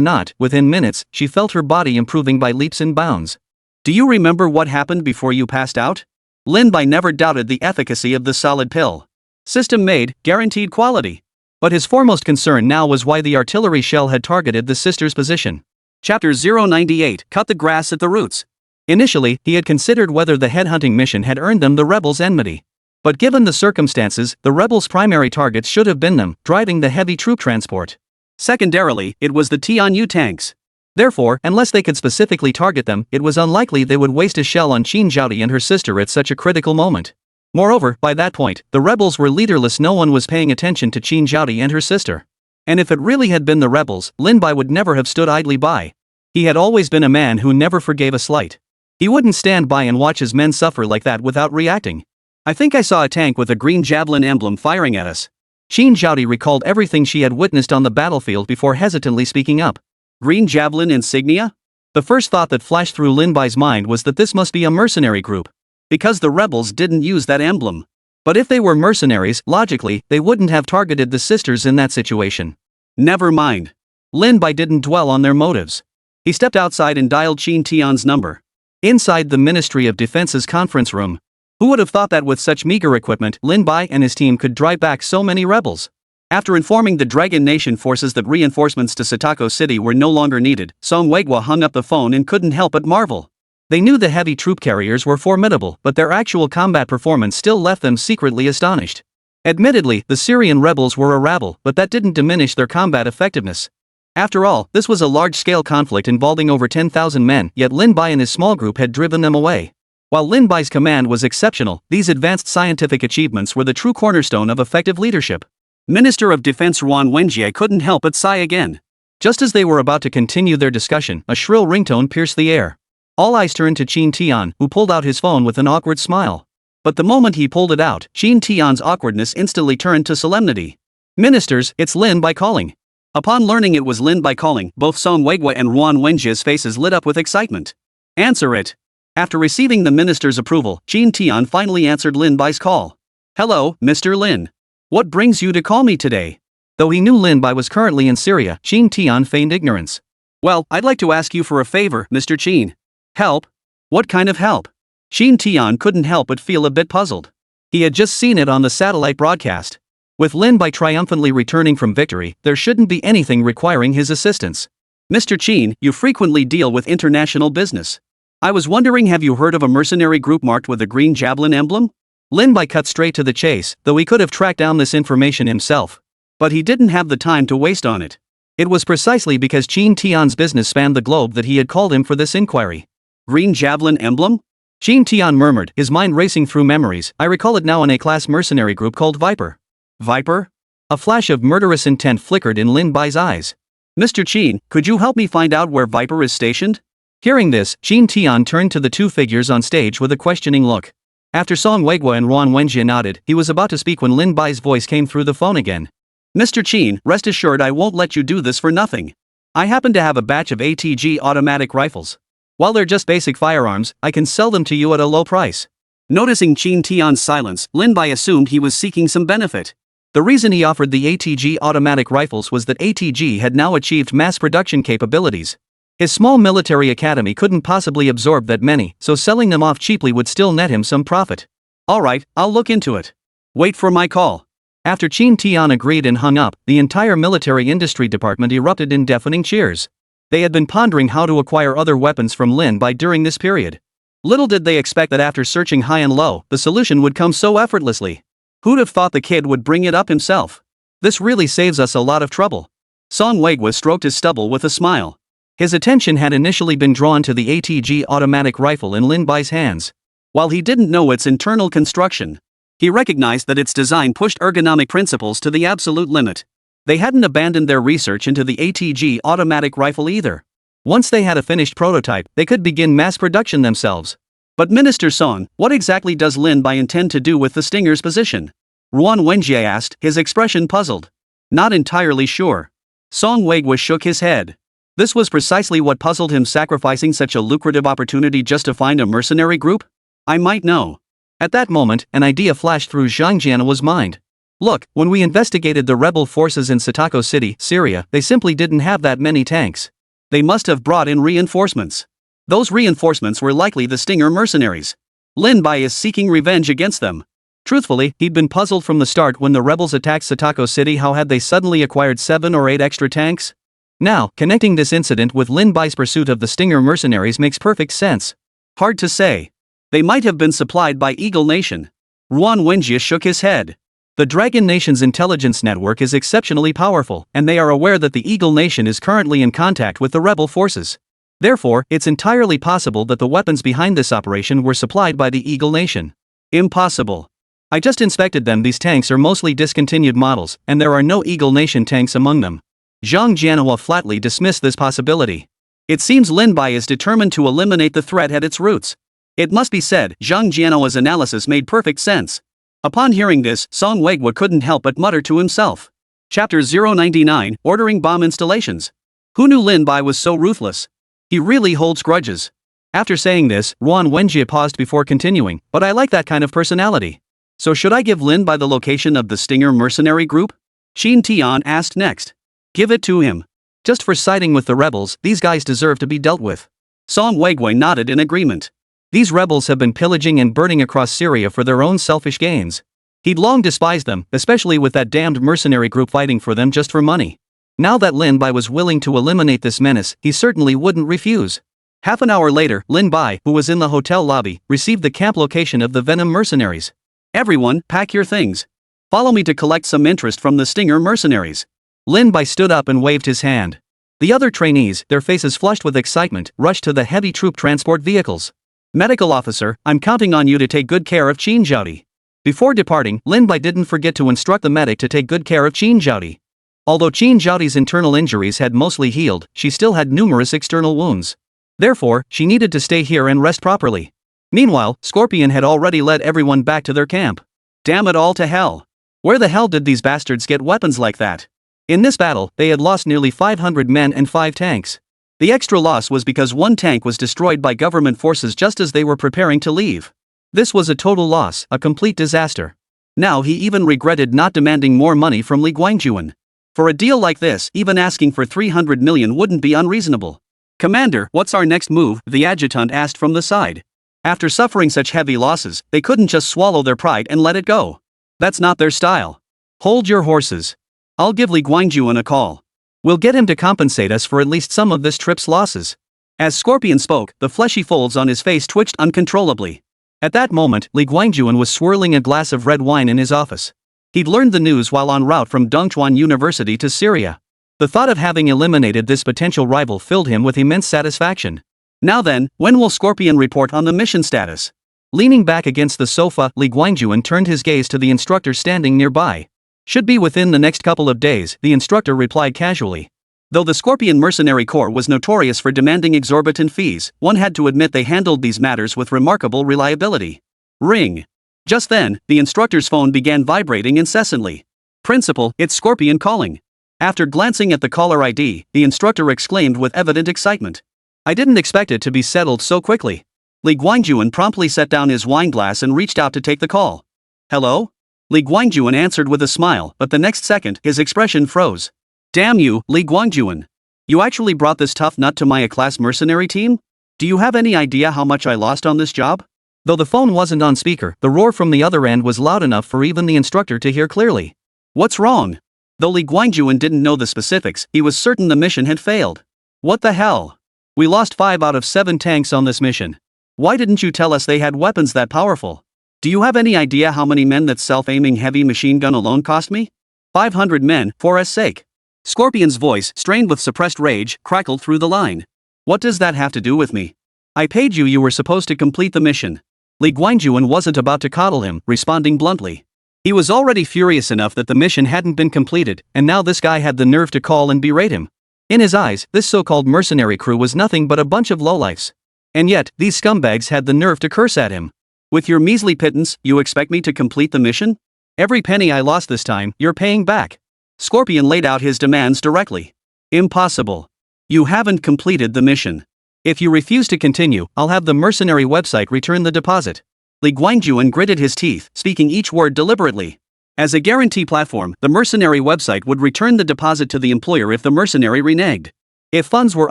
not, within minutes, she felt her body improving by leaps and bounds. "Do you remember what happened before you passed out?" Lin Bai never doubted the efficacy of the solid pill. System made, guaranteed quality. But his foremost concern now was why the artillery shell had targeted the sister's position. Chapter 098, Cut the Grass at the Roots. Initially, he had considered whether the headhunting mission had earned them the rebels' enmity. But given the circumstances, the rebels' primary targets should have been them, driving the heavy troop transport. Secondarily, it was the Tianyu tanks. Therefore, unless they could specifically target them, it was unlikely they would waste a shell on Qin Zhaoti and her sister at such a critical moment. Moreover, by that point, the rebels were leaderless. No one was paying attention to Qin Zhaoti and her sister. And if it really had been the rebels, Lin Bai would never have stood idly by. He had always been a man who never forgave a slight. He wouldn't stand by and watch his men suffer like that without reacting. "I think I saw a tank with a green javelin emblem firing at us." Qin Zhaoti recalled everything she had witnessed on the battlefield before hesitantly speaking up. "Green javelin insignia?" The first thought that flashed through Lin Bai's mind was that this must be a mercenary group. Because the rebels didn't use that emblem. But if they were mercenaries, logically, they wouldn't have targeted the sisters in that situation. Never mind. Lin Bai didn't dwell on their motives. He stepped outside and dialed Qin Tian's number. Inside the Ministry of Defense's conference room. Who would have thought that with such meager equipment, Lin Bai and his team could drive back so many rebels? After informing the Dragon Nation forces that reinforcements to Satako City were no longer needed, Song Weiguo hung up the phone and couldn't help but marvel. They knew the heavy troop carriers were formidable, but their actual combat performance still left them secretly astonished. Admittedly, the Syrian rebels were a rabble, but that didn't diminish their combat effectiveness. After all, this was a large-scale conflict involving over 10,000 men, yet Lin Bai and his small group had driven them away. While Lin Bai's command was exceptional, these advanced scientific achievements were the true cornerstone of effective leadership. Minister of Defense Ruan Wenjie couldn't help but sigh again. Just as they were about to continue their discussion, a shrill ringtone pierced the air. All eyes turned to Qin Tian, who pulled out his phone with an awkward smile. But the moment he pulled it out, Qin Tian's awkwardness instantly turned to solemnity. "Ministers, it's Lin Bai calling." Upon learning it was Lin Bai calling, both Song Weiguo and Ruan Wenjie's faces lit up with excitement. "Answer it." After receiving the minister's approval, Qin Tian finally answered Lin Bai's call. "Hello, Mr. Lin. What brings you to call me today?" Though he knew Lin Bai was currently in Syria, Qin Tian feigned ignorance. "Well, I'd like to ask you for a favor, Mr. Qin." "Help? What kind of help?" Qin Tian couldn't help but feel a bit puzzled. He had just seen it on the satellite broadcast. With Lin Bai triumphantly returning from victory, there shouldn't be anything requiring his assistance. "Mr. Qin, you frequently deal with international business. I was wondering, have you heard of a mercenary group marked with a green javelin emblem?" Lin Bai cut straight to the chase, though he could have tracked down this information himself. But he didn't have the time to waste on it. It was precisely because Qin Tian's business spanned the globe that he had called him for this inquiry. "Green javelin emblem?" Qin Tian murmured, his mind racing through memories. "I recall it now, an A-class mercenary group called Viper." "Viper?" A flash of murderous intent flickered in Lin Bai's eyes. "Mr. Qin, could you help me find out where Viper is stationed?" Hearing this, Qin Tian turned to the two figures on stage with a questioning look. After Song Weiguo and Ruan Wenjie nodded, he was about to speak when Lin Bai's voice came through the phone again. "Mr. Qin, rest assured I won't let you do this for nothing. I happen to have a batch of ATG automatic rifles. While they're just basic firearms, I can sell them to you at a low price." Noticing Qin Tian's silence, Lin Bai assumed he was seeking some benefit. The reason he offered the ATG automatic rifles was that ATG had now achieved mass production capabilities. His small military academy couldn't possibly absorb that many, so selling them off cheaply would still net him some profit. "All right, I'll look into it. Wait for my call." After Qin Tian agreed and hung up, the entire military industry department erupted in deafening cheers. They had been pondering how to acquire other weapons from Lin Bai during this period. Little did they expect that after searching high and low, the solution would come so effortlessly. Who'd have thought the kid would bring it up himself? "This really saves us a lot of trouble." Song Weiguo stroked his stubble with a smile. His attention had initially been drawn to the ATG automatic rifle in Lin Bai's hands. While he didn't know its internal construction, he recognized that its design pushed ergonomic principles to the absolute limit. They hadn't abandoned their research into the ATG automatic rifle either. Once they had a finished prototype, they could begin mass production themselves. But Minister Song, what exactly does Lin Bai intend to do with the Stinger's position? Ruan Wenjie asked, his expression puzzled. Not entirely sure. Song Weiguo shook his head. This was precisely what puzzled him, sacrificing such a lucrative opportunity just to find a mercenary group? I might know. At that moment, an idea flashed through Zhang Jianhua's mind. Look, when we investigated the rebel forces in Satako City, Syria, they simply didn't have that many tanks. They must have brought in reinforcements. Those reinforcements were likely the Stinger mercenaries. Lin Bai is seeking revenge against them. Truthfully, he'd been puzzled from the start when the rebels attacked Satako City. How had they suddenly acquired 7 or 8 extra tanks? Now, connecting this incident with Lin Bai's pursuit of the Stinger mercenaries makes perfect sense. Hard to say. They might have been supplied by Eagle Nation. Ruan Wenjie shook his head. The Dragon Nation's intelligence network is exceptionally powerful, and they are aware that the Eagle Nation is currently in contact with the rebel forces. Therefore, it's entirely possible that the weapons behind this operation were supplied by the Eagle Nation. Impossible. I just inspected them. These tanks are mostly discontinued models, and there are no Eagle Nation tanks among them. Zhang Jianhua flatly dismissed this possibility. It seems Lin Bai is determined to eliminate the threat at its roots. It must be said, Zhang Jianhua's analysis made perfect sense. Upon hearing this, Song Weiguo couldn't help but mutter to himself. Chapter 099, Ordering Bomb Installations. Who knew Lin Bai was so ruthless? He really holds grudges. After saying this, Ruan Wenjie paused before continuing, but I like that kind of personality. So should I give Lin Bai the location of the Stinger mercenary group? Qin Tian asked next. Give it to him. Just for siding with the rebels, these guys deserve to be dealt with. Song Weiguo nodded in agreement. These rebels have been pillaging and burning across Syria for their own selfish gains. He'd long despised them, especially with that damned mercenary group fighting for them just for money. Now that Lin Bai was willing to eliminate this menace, he certainly wouldn't refuse. Half an hour later, Lin Bai, who was in the hotel lobby, received the camp location of the Venom mercenaries. Everyone, pack your things. Follow me to collect some interest from the Stinger mercenaries. Lin Bai stood up and waved his hand. The other trainees, their faces flushed with excitement, rushed to the heavy troop transport vehicles. Medical officer, I'm counting on you to take good care of Qin Zhaodi. Before departing, Lin Bai didn't forget to instruct the medic to take good care of Qin Zhaodi. Although Qin Zhaodi's internal injuries had mostly healed, she still had numerous external wounds. Therefore, she needed to stay here and rest properly. Meanwhile, Scorpion had already led everyone back to their camp. Damn it all to hell. Where the hell did these bastards get weapons like that? In this battle, they had lost nearly 500 men and 5 tanks. The extra loss was because 1 tank was destroyed by government forces just as they were preparing to leave. This was a total loss, a complete disaster. Now he even regretted not demanding more money from Li Guangjuan. For a deal like this, even asking for 300 million wouldn't be unreasonable. Commander, what's our next move? The adjutant asked from the side. After suffering such heavy losses, they couldn't just swallow their pride and let it go. That's not their style. Hold your horses. I'll give Li Guangjuan a call. We'll get him to compensate us for at least some of this trip's losses. As Scorpion spoke, the fleshy folds on his face twitched uncontrollably. At that moment, Li Guangjuan was swirling a glass of red wine in his office. He'd learned the news while en route from Dongchuan University to Syria. The thought of having eliminated this potential rival filled him with immense satisfaction. Now then, when will Scorpion report on the mission status? Leaning back against the sofa, Li Guangjuan turned his gaze to the instructor standing nearby. Should be within the next couple of days, the instructor replied casually. Though the Scorpion Mercenary Corps was notorious for demanding exorbitant fees, one had to admit they handled these matters with remarkable reliability. Ring. Just then, the instructor's phone began vibrating incessantly. Principal, it's Scorpion calling. After glancing at the caller ID, the instructor exclaimed with evident excitement. I didn't expect it to be settled so quickly. Li Guangjuan promptly set down his wine glass and reached out to take the call. Hello? Li Guangjuan answered with a smile, but the next second, his expression froze. Damn you, Li Guangjuan. You actually brought this tough nut to my A-class mercenary team? Do you have any idea how much I lost on this job? Though the phone wasn't on speaker, the roar from the other end was loud enough for even the instructor to hear clearly. What's wrong? Though Li Guangjuan didn't know the specifics, he was certain the mission had failed. What the hell? We lost 5 out of 7 tanks on this mission. Why didn't you tell us they had weapons that powerful? Do you have any idea how many men that self-aiming heavy machine gun alone cost me? 500 men, for S sake. Scorpion's voice, strained with suppressed rage, crackled through the line. What does that have to do with me? I paid you. You were supposed to complete the mission. Li Guangjuan wasn't about to coddle him, responding bluntly. He was already furious enough that the mission hadn't been completed, and now this guy had the nerve to call and berate him. In his eyes, this so-called mercenary crew was nothing but a bunch of lowlifes. And yet, these scumbags had the nerve to curse at him. With your measly pittance, you expect me to complete the mission? Every penny I lost this time, you're paying back. Scorpion laid out his demands directly. Impossible. You haven't completed the mission. If you refuse to continue, I'll have the mercenary website return the deposit. Li Guangjuan gritted his teeth, speaking each word deliberately. As a guarantee platform, the mercenary website would return the deposit to the employer if the mercenary reneged. If funds were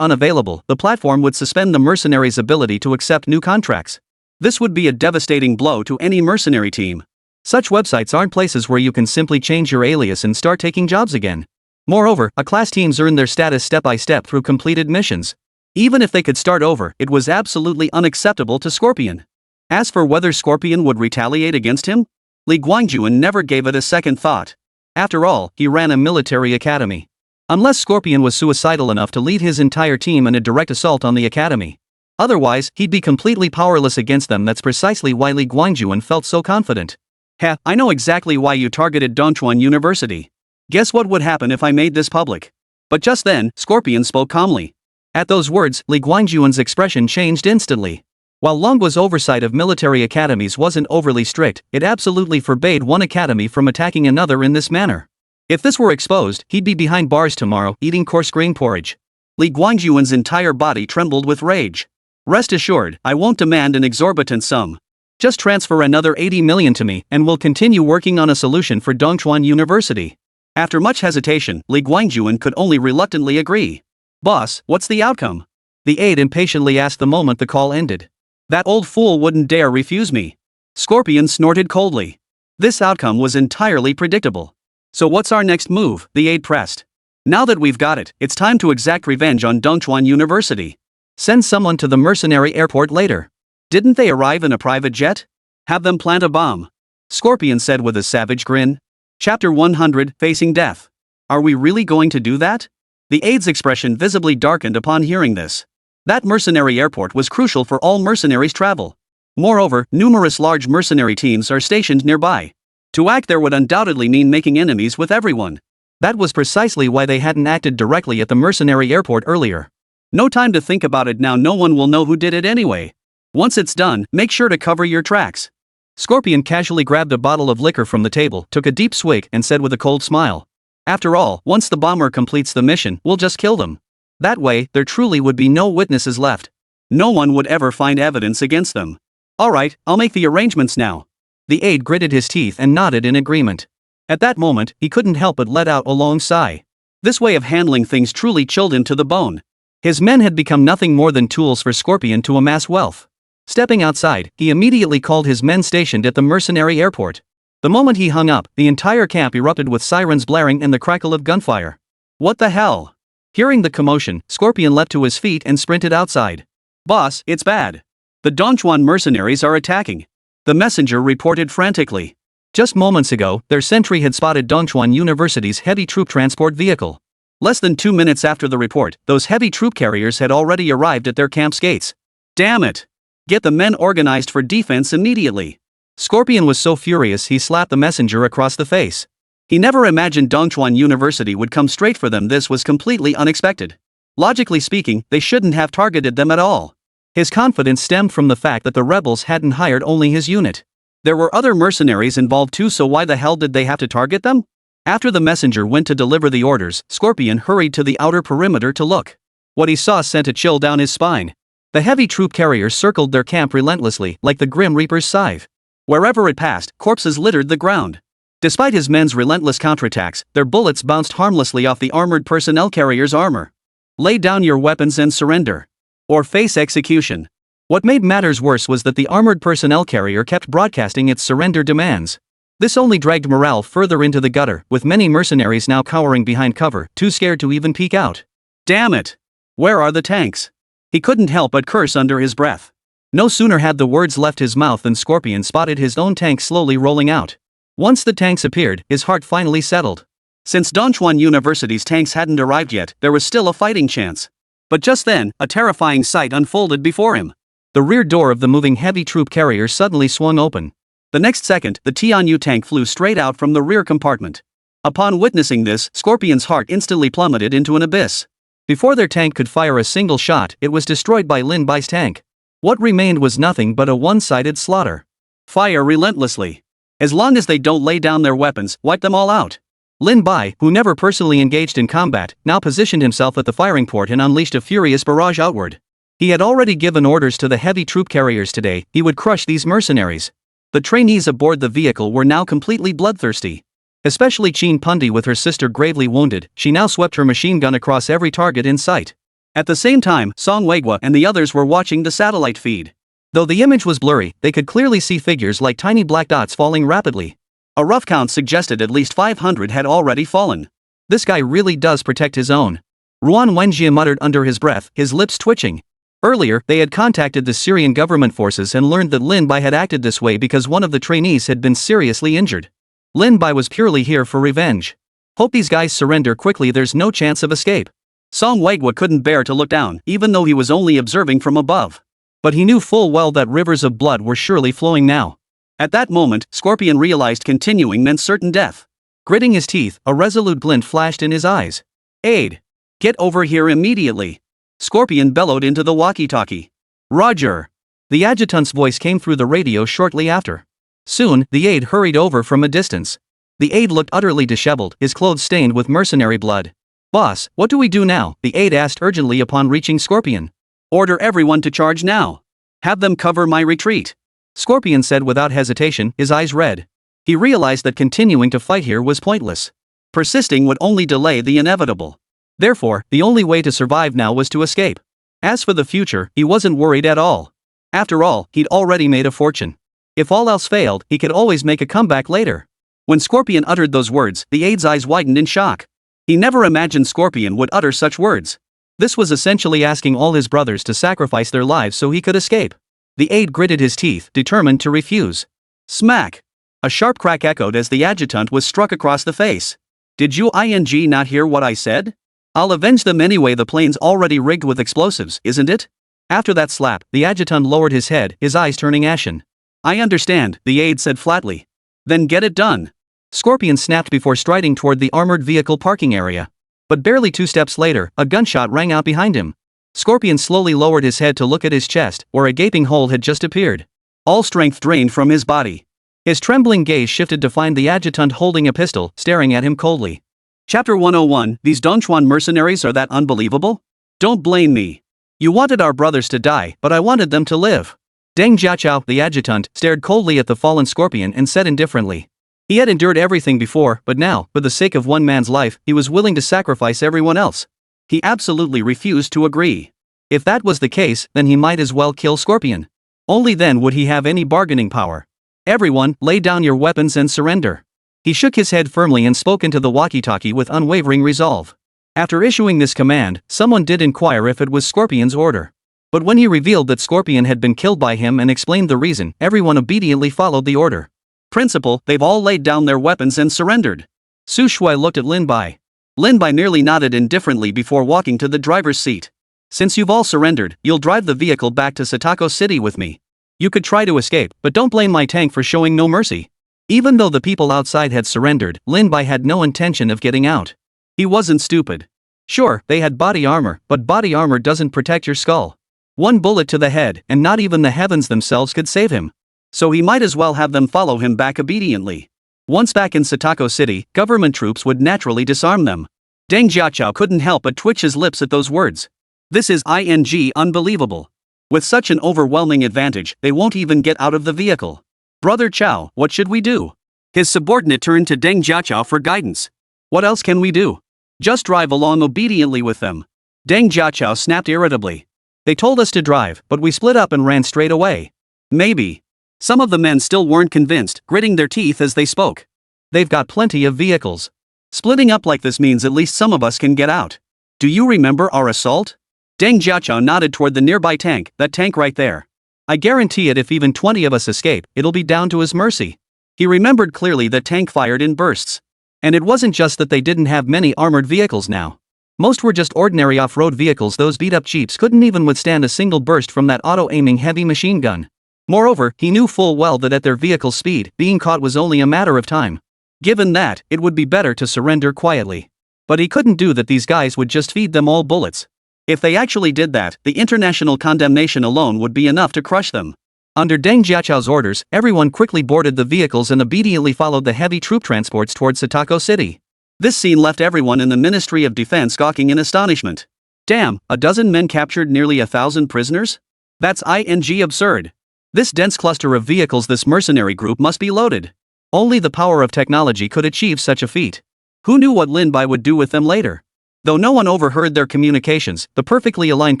unavailable, the platform would suspend the mercenary's ability to accept new contracts. This would be a devastating blow to any mercenary team. Such websites aren't places where you can simply change your alias and start taking jobs again. Moreover, class teams earn their status step by step through completed missions. Even if they could start over, it was absolutely unacceptable to Scorpion. As for whether Scorpion would retaliate against him, Li Guangjuan never gave it a second thought. After all, he ran a military academy. Unless Scorpion was suicidal enough to lead his entire team in a direct assault on the academy. Otherwise, he'd be completely powerless against them. That's precisely why Li Guangjuan felt so confident. I know exactly why you targeted Dongchuan University. Guess what would happen if I made this public? But just then, Scorpion spoke calmly. At those words, Li Guangjuan's expression changed instantly. While Longgua's oversight of military academies wasn't overly strict, it absolutely forbade one academy from attacking another in this manner. If this were exposed, he'd be behind bars tomorrow, eating coarse grain porridge. Li Guangjuan's entire body trembled with rage. Rest assured, I won't demand an exorbitant sum. Just transfer another 80 million to me, and we'll continue working on a solution for Dongchuan University. After much hesitation, Li Guangjuan could only reluctantly agree. Boss, what's the outcome? The aide impatiently asked the moment the call ended. That old fool wouldn't dare refuse me. Scorpion snorted coldly. This outcome was entirely predictable. So what's our next move? The aide pressed. Now that we've got it, it's time to exact revenge on Dongchuan University. Send someone to the mercenary airport later. Didn't they arrive in a private jet? Have them plant a bomb. Scorpion said with a savage grin. Chapter 100, Facing Death. Are we really going to do that? The aide's expression visibly darkened upon hearing this. That mercenary airport was crucial for all mercenaries' travel. Moreover, numerous large mercenary teams are stationed nearby. To act there would undoubtedly mean making enemies with everyone. That was precisely why they hadn't acted directly at the mercenary airport earlier. No time to think about it now. No one will know who did it anyway. Once it's done, make sure to cover your tracks. Scorpion casually grabbed a bottle of liquor from the table, took a deep swig, and said with a cold smile. After all, once the bomber completes the mission, we'll just kill them. That way, there truly would be no witnesses left. No one would ever find evidence against them. Alright, I'll make the arrangements now. The aide gritted his teeth and nodded in agreement. At that moment, he couldn't help but let out a long sigh. This way of handling things truly chilled him to the bone. His men had become nothing more than tools for Scorpion to amass wealth. Stepping outside, he immediately called his men stationed at the mercenary airport. The moment he hung up, the entire camp erupted with sirens blaring and the crackle of gunfire. What the hell? Hearing the commotion, Scorpion leapt to his feet and sprinted outside. Boss, it's bad. The Dongchuan mercenaries are attacking. The messenger reported frantically. Just moments ago, their sentry had spotted Dongchuan University's heavy troop transport vehicle. Less than 2 minutes after the report, those heavy troop carriers had already arrived at their camp's gates. Damn it! Get the men organized for defense immediately. Scorpion was so furious he slapped the messenger across the face. He never imagined Dongchuan University would come straight for them. This was completely unexpected. Logically speaking, they shouldn't have targeted them at all. His confidence stemmed from the fact that the rebels hadn't hired only his unit. There were other mercenaries involved too, so why the hell did they have to target them? After the messenger went to deliver the orders, Scorpion hurried to the outer perimeter to look. What he saw sent a chill down his spine. The heavy troop carriers circled their camp relentlessly, like the Grim Reaper's scythe. Wherever it passed, corpses littered the ground. Despite his men's relentless counterattacks, their bullets bounced harmlessly off the armored personnel carrier's armor. Lay down your weapons and surrender. Or face execution. What made matters worse was that the armored personnel carrier kept broadcasting its surrender demands. This only dragged morale further into the gutter, with many mercenaries now cowering behind cover, too scared to even peek out. Damn it! Where are the tanks? He couldn't help but curse under his breath. No sooner had the words left his mouth than Scorpion spotted his own tank slowly rolling out. Once the tanks appeared, his heart finally settled. Since Dongchuan University's tanks hadn't arrived yet, there was still a fighting chance. But just then, a terrifying sight unfolded before him. The rear door of the moving heavy troop carrier suddenly swung open. The next second, the Tianyu tank flew straight out from the rear compartment. Upon witnessing this, Scorpion's heart instantly plummeted into an abyss. Before their tank could fire a single shot, it was destroyed by Lin Bai's tank. What remained was nothing but a one-sided slaughter. Fire relentlessly. As long as they don't lay down their weapons, wipe them all out. Lin Bai, who never personally engaged in combat, now positioned himself at the firing port and unleashed a furious barrage outward. He had already given orders to the heavy troop carriers today. He would crush these mercenaries. The trainees aboard the vehicle were now completely bloodthirsty. Especially Chin Pundi, with her sister gravely wounded, she now swept her machine gun across every target in sight. At the same time, Song Weigua and the others were watching the satellite feed. Though the image was blurry, they could clearly see figures like tiny black dots falling rapidly. A rough count suggested at least 500 had already fallen. This guy really does protect his own. Ruan Wenjie muttered under his breath, his lips twitching. Earlier, they had contacted the Syrian government forces and learned that Lin Bai had acted this way because one of the trainees had been seriously injured. Lin Bai was purely here for revenge. Hope these guys surrender quickly, there's no chance of escape. Song Weigua couldn't bear to look down, even though he was only observing from above. But he knew full well that rivers of blood were surely flowing now. At that moment, Scorpion realized continuing meant certain death. Gritting his teeth, a resolute glint flashed in his eyes. "Aid! Get over here immediately!" Scorpion bellowed into the walkie-talkie. "Roger!" The adjutant's voice came through the radio shortly after. Soon, the aide hurried over from a distance. The aide looked utterly disheveled, his clothes stained with mercenary blood. "Boss, what do we do now?" the aide asked urgently upon reaching Scorpion. "Order everyone to charge now. Have them cover my retreat," Scorpion said without hesitation, his eyes red. He realized that continuing to fight here was pointless. Persisting would only delay the inevitable. Therefore, the only way to survive now was to escape. As for the future, he wasn't worried at all. After all, he'd already made a fortune. If all else failed, he could always make a comeback later. When Scorpion uttered those words, the aide's eyes widened in shock. He never imagined Scorpion would utter such words. This was essentially asking all his brothers to sacrifice their lives so he could escape. The aide gritted his teeth, determined to refuse. Smack! A sharp crack echoed as the adjutant was struck across the face. "Did you not hear what I said? I'll avenge them anyway. The plane's already rigged with explosives, isn't it?" After that slap, the adjutant lowered his head, his eyes turning ashen. "I understand," the aide said flatly. "Then get it done." Scorpion snapped before striding toward the armored vehicle parking area. But barely 2 steps later, a gunshot rang out behind him. Scorpion slowly lowered his head to look at his chest, where a gaping hole had just appeared. All strength drained from his body. His trembling gaze shifted to find the adjutant holding a pistol, staring at him coldly. Chapter 101, These Dongchuan mercenaries are that unbelievable? Don't blame me. You wanted our brothers to die, but I wanted them to live. Deng Jiaqiao, the adjutant, stared coldly at the fallen Scorpion and said indifferently. He had endured everything before, but now, for the sake of one man's life, he was willing to sacrifice everyone else. He absolutely refused to agree. If that was the case, then he might as well kill Scorpion. Only then would he have any bargaining power. "Everyone, lay down your weapons and surrender." He shook his head firmly and spoke into the walkie-talkie with unwavering resolve. After issuing this command, someone did inquire if it was Scorpion's order. But when he revealed that Scorpion had been killed by him and explained the reason, everyone obediently followed the order. "Principal, they've all laid down their weapons and surrendered." Su Shui looked at Lin Bai. Lin Bai merely nodded indifferently before walking to the driver's seat. "Since you've all surrendered, you'll drive the vehicle back to Satako City with me. You could try to escape, but don't blame my tank for showing no mercy." Even though the people outside had surrendered, Lin Bai had no intention of getting out. He wasn't stupid. Sure, they had body armor, but body armor doesn't protect your skull. One bullet to the head, and not even the heavens themselves could save him. So he might as well have them follow him back obediently. Once back in Satako City, government troops would naturally disarm them. Deng Jiaqiao couldn't help but twitch his lips at those words. This is unbelievable. With such an overwhelming advantage, they won't even get out of the vehicle. "Brother Chow, what should we do?" His subordinate turned to Deng Jiaqiao for guidance. "What else can we do? Just drive along obediently with them." Deng Jiaqiao snapped irritably. "They told us to drive, but we split up and ran straight away." "Maybe." Some of the men still weren't convinced, gritting their teeth as they spoke. "They've got plenty of vehicles. Splitting up like this means at least some of us can get out. Do you remember our assault?" Deng Jiaqiao nodded toward the nearby tank, "That tank right there. I guarantee it, if even 20 of us escape, it'll be down to his mercy." He remembered clearly that tank fired in bursts. And it wasn't just that they didn't have many armored vehicles now. Most were just ordinary off-road vehicles. Those beat-up jeeps couldn't even withstand a single burst from that auto-aiming heavy machine gun. Moreover, he knew full well that at their vehicle's speed, being caught was only a matter of time. Given that, it would be better to surrender quietly. But he couldn't do that. These guys would just feed them all bullets. If they actually did that, the international condemnation alone would be enough to crush them. Under Deng Jiachao's orders, everyone quickly boarded the vehicles and obediently followed the heavy troop transports towards Satako City. This scene left everyone in the Ministry of Defense gawking in astonishment. Damn, a dozen men captured nearly 1,000 prisoners? That's absurd. This dense cluster of vehicles, this mercenary group must be loaded. Only the power of technology could achieve such a feat. Who knew what Lin Bai would do with them later? Though no one overheard their communications, the perfectly aligned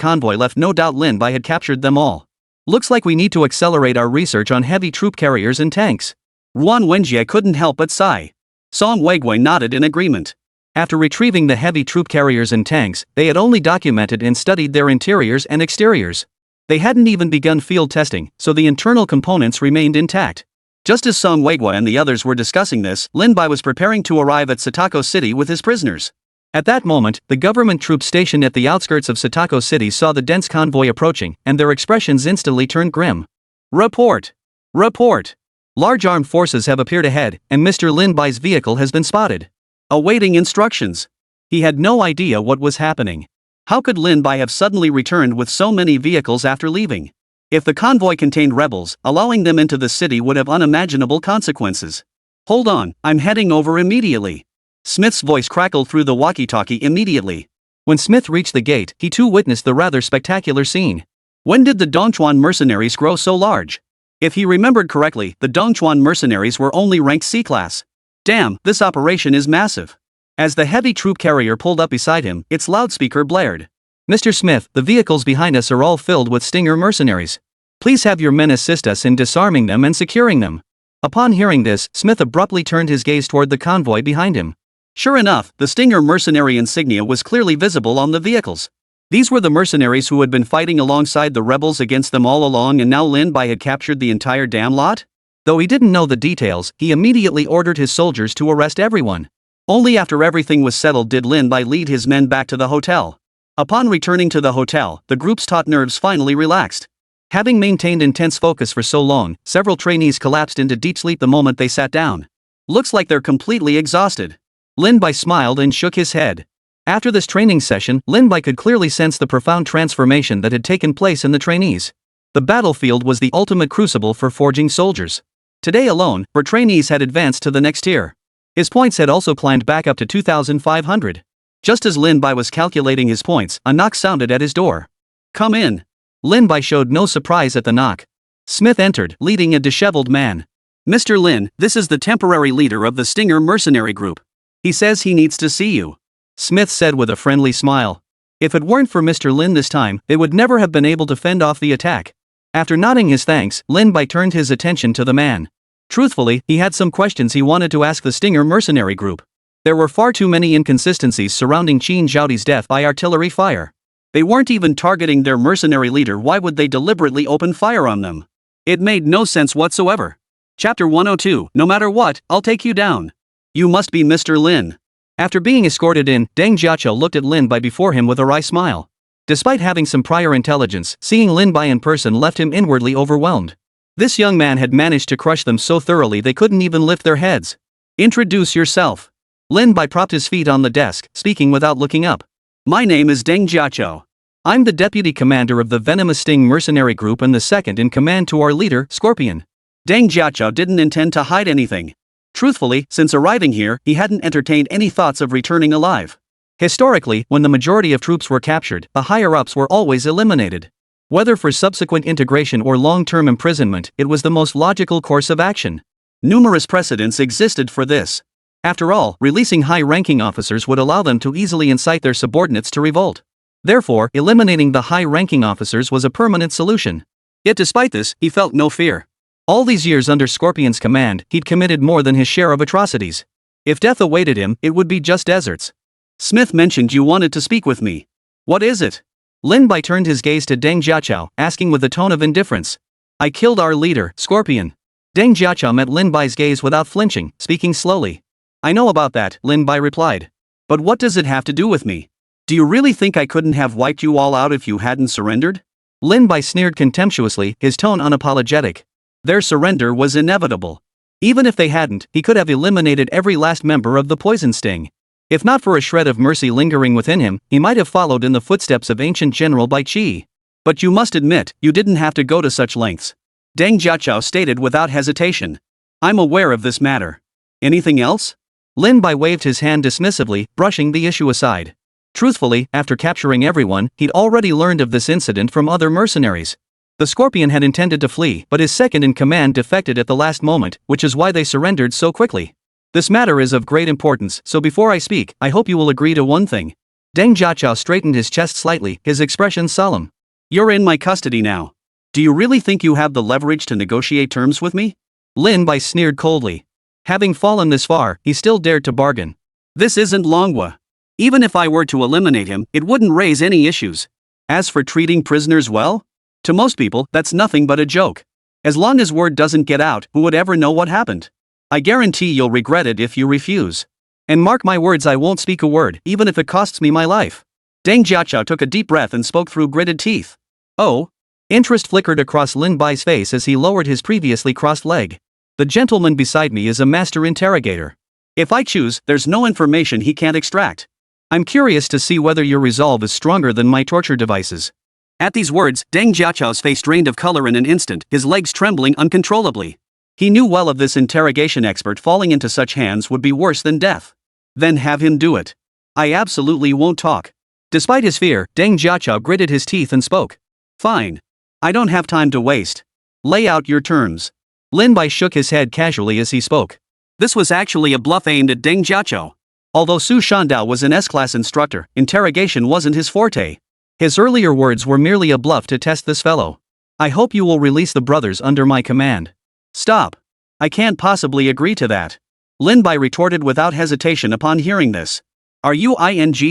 convoy left no doubt Lin Bai had captured them all. Looks like we need to accelerate our research on heavy troop carriers and tanks. Ruan Wenjie couldn't help but sigh. Song Weigui nodded in agreement. After retrieving the heavy troop carriers and tanks, they had only documented and studied their interiors and exteriors. They hadn't even begun field testing, so the internal components remained intact. Just as Song Weigui and the others were discussing this, Lin Bai was preparing to arrive at Satako City with his prisoners. At that moment, the government troops stationed at the outskirts of Satako City saw the dense convoy approaching, and their expressions instantly turned grim. Report! Report! Large armed forces have appeared ahead, and Mr. Lin Bai's vehicle has been spotted. Awaiting instructions. He had no idea what was happening. How could Lin Bai have suddenly returned with so many vehicles after leaving? If the convoy contained rebels, allowing them into the city would have unimaginable consequences. Hold on, I'm heading over immediately. Smith's voice crackled through the walkie-talkie immediately. When Smith reached the gate, he too witnessed the rather spectacular scene. When did the Dongchuan mercenaries grow so large? If he remembered correctly, the Dongchuan mercenaries were only ranked C-class. Damn, this operation is massive. As the heavy troop carrier pulled up beside him, its loudspeaker blared. Mr. Smith, the vehicles behind us are all filled with Stinger mercenaries. Please have your men assist us in disarming them and securing them. Upon hearing this, Smith abruptly turned his gaze toward the convoy behind him. Sure enough, the Stinger mercenary insignia was clearly visible on the vehicles. These were the mercenaries who had been fighting alongside the rebels against them all along, and now Lin Bai had captured the entire damn lot? Though he didn't know the details, he immediately ordered his soldiers to arrest everyone. Only after everything was settled did Lin Bai lead his men back to the hotel. Upon returning to the hotel, the group's taut nerves finally relaxed. Having maintained intense focus for so long, several trainees collapsed into deep sleep the moment they sat down. Looks like they're completely exhausted. Lin Bai smiled and shook his head. After this training session, Lin Bai could clearly sense the profound transformation that had taken place in the trainees. The battlefield was the ultimate crucible for forging soldiers. Today alone, her trainees had advanced to the next tier. His points had also climbed back up to 2,500. Just as Lin Bai was calculating his points, a knock sounded at his door. Come in. Lin Bai showed no surprise at the knock. Smith entered, leading a disheveled man. Mr. Lin, this is the temporary leader of the Stinger mercenary group. He says he needs to see you. Smith said with a friendly smile. If it weren't for Mr. Lin this time, they would never have been able to fend off the attack. After nodding his thanks, Lin Bai turned his attention to the man. Truthfully, he had some questions he wanted to ask the Stinger mercenary group. There were far too many inconsistencies surrounding Qin Zhaodi's death by artillery fire. They weren't even targeting their mercenary leader. Why would they deliberately open fire on them? It made no sense whatsoever. Chapter 102, no matter what, I'll take you down. You must be Mr. Lin. After being escorted in, Deng Jiachao looked at Lin Bai before him with a wry smile. Despite having some prior intelligence, seeing Lin Bai in person left him inwardly overwhelmed. This young man had managed to crush them so thoroughly they couldn't even lift their heads. Introduce yourself. Lin Bai propped his feet on the desk, speaking without looking up. My name is Deng Jiachao. I'm the deputy commander of the Venomous Sting mercenary group and the second in command to our leader, Scorpion. Deng Jiachao didn't intend to hide anything. Truthfully, since arriving here, he hadn't entertained any thoughts of returning alive. Historically, when the majority of troops were captured, the higher-ups were always eliminated. Whether for subsequent integration or long-term imprisonment, it was the most logical course of action. Numerous precedents existed for this. After all, releasing high-ranking officers would allow them to easily incite their subordinates to revolt. Therefore, eliminating the high-ranking officers was a permanent solution. Yet despite this, he felt no fear. All these years under Scorpion's command, he'd committed more than his share of atrocities. If death awaited him, it would be just deserts. Smith mentioned you wanted to speak with me. What is it? Lin Bai turned his gaze to Deng Jiachao, asking with a tone of indifference. I killed our leader, Scorpion. Deng Jiachao met Lin Bai's gaze without flinching, speaking slowly. I know about that, Lin Bai replied. But what does it have to do with me? Do you really think I couldn't have wiped you all out if you hadn't surrendered? Lin Bai sneered contemptuously, his tone unapologetic. Their surrender was inevitable. Even if they hadn't, he could have eliminated every last member of the poison sting. If not for a shred of mercy lingering within him, he might have followed in the footsteps of ancient General Bai Qi. But you must admit, you didn't have to go to such lengths. Deng Jiachao stated without hesitation. I'm aware of this matter. Anything else? Lin Bai waved his hand dismissively, brushing the issue aside. Truthfully, after capturing everyone, he'd already learned of this incident from other mercenaries. The Scorpion had intended to flee, but his second-in-command defected at the last moment, which is why they surrendered so quickly. This matter is of great importance, so before I speak, I hope you will agree to one thing. Deng Jiachao straightened his chest slightly, his expression solemn. You're in my custody now. Do you really think you have the leverage to negotiate terms with me? Lin Bai sneered coldly. Having fallen this far, he still dared to bargain. This isn't Manhwa. Even if I were to eliminate him, it wouldn't raise any issues. As for treating prisoners well? To most people, that's nothing but a joke. As long as word doesn't get out, who would ever know what happened? I guarantee you'll regret it if you refuse. And mark my words, I won't speak a word, even if it costs me my life. Deng Jiachao took a deep breath and spoke through gritted teeth. Oh? Interest flickered across Lin Bai's face as he lowered his previously crossed leg. The gentleman beside me is a master interrogator. If I choose, there's no information he can't extract. I'm curious to see whether your resolve is stronger than my torture devices. At these words, Deng Jiachao's face drained of color in an instant, his legs trembling uncontrollably. He knew well of this interrogation expert falling into such hands would be worse than death. Then have him do it. I absolutely won't talk. Despite his fear, Deng Jiachao gritted his teeth and spoke. Fine. I don't have time to waste. Lay out your terms. Lin Bai shook his head casually as he spoke. This was actually a bluff aimed at Deng Jiachao. Although Su Shandao was an S-class instructor, interrogation wasn't his forte. His earlier words were merely a bluff to test this fellow. I hope you will release the brothers under my command. Stop. I can't possibly agree to that. Lin Bai retorted without hesitation upon hearing this. Are you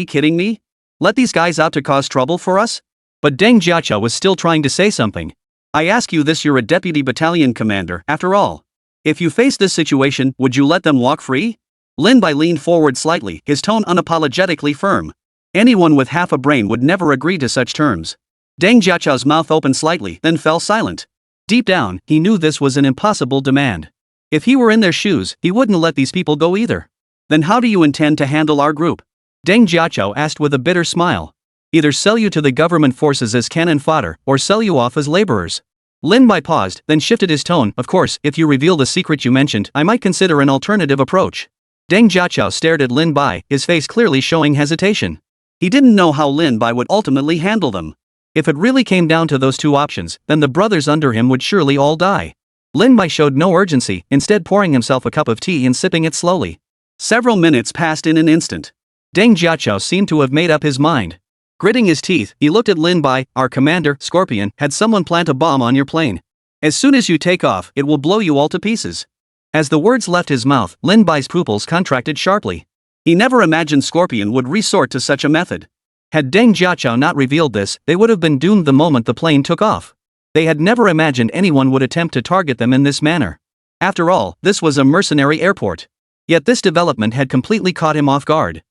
kidding me? Let these guys out to cause trouble for us? But Deng Jiachao was still trying to say something. I ask you this, you're a deputy battalion commander, after all. If you face this situation, would you let them walk free? Lin Bai leaned forward slightly, his tone unapologetically firm. Anyone with half a brain would never agree to such terms. Deng Jiachao's mouth opened slightly, then fell silent. Deep down, he knew this was an impossible demand. If he were in their shoes, he wouldn't let these people go either. Then how do you intend to handle our group? Deng Jiachao asked with a bitter smile. Either sell you to the government forces as cannon fodder, or sell you off as laborers. Lin Bai paused, then shifted his tone. Of course, if you reveal the secret you mentioned, I might consider an alternative approach. Deng Jiachao stared at Lin Bai, his face clearly showing hesitation. He didn't know how Lin Bai would ultimately handle them. If it really came down to those two options, then the brothers under him would surely all die. Lin Bai showed no urgency, instead pouring himself a cup of tea and sipping it slowly. Several minutes passed in an instant. Deng Jiachao seemed to have made up his mind. Gritting his teeth, he looked at Lin Bai. Our commander, Scorpion, had someone plant a bomb on your plane. As soon as you take off, it will blow you all to pieces. As the words left his mouth, Lin Bai's pupils contracted sharply. He never imagined Scorpion would resort to such a method. Had Deng Jiachao not revealed this, they would have been doomed the moment the plane took off. They had never imagined anyone would attempt to target them in this manner. After all, this was a mercenary airport. Yet this development had completely caught him off guard.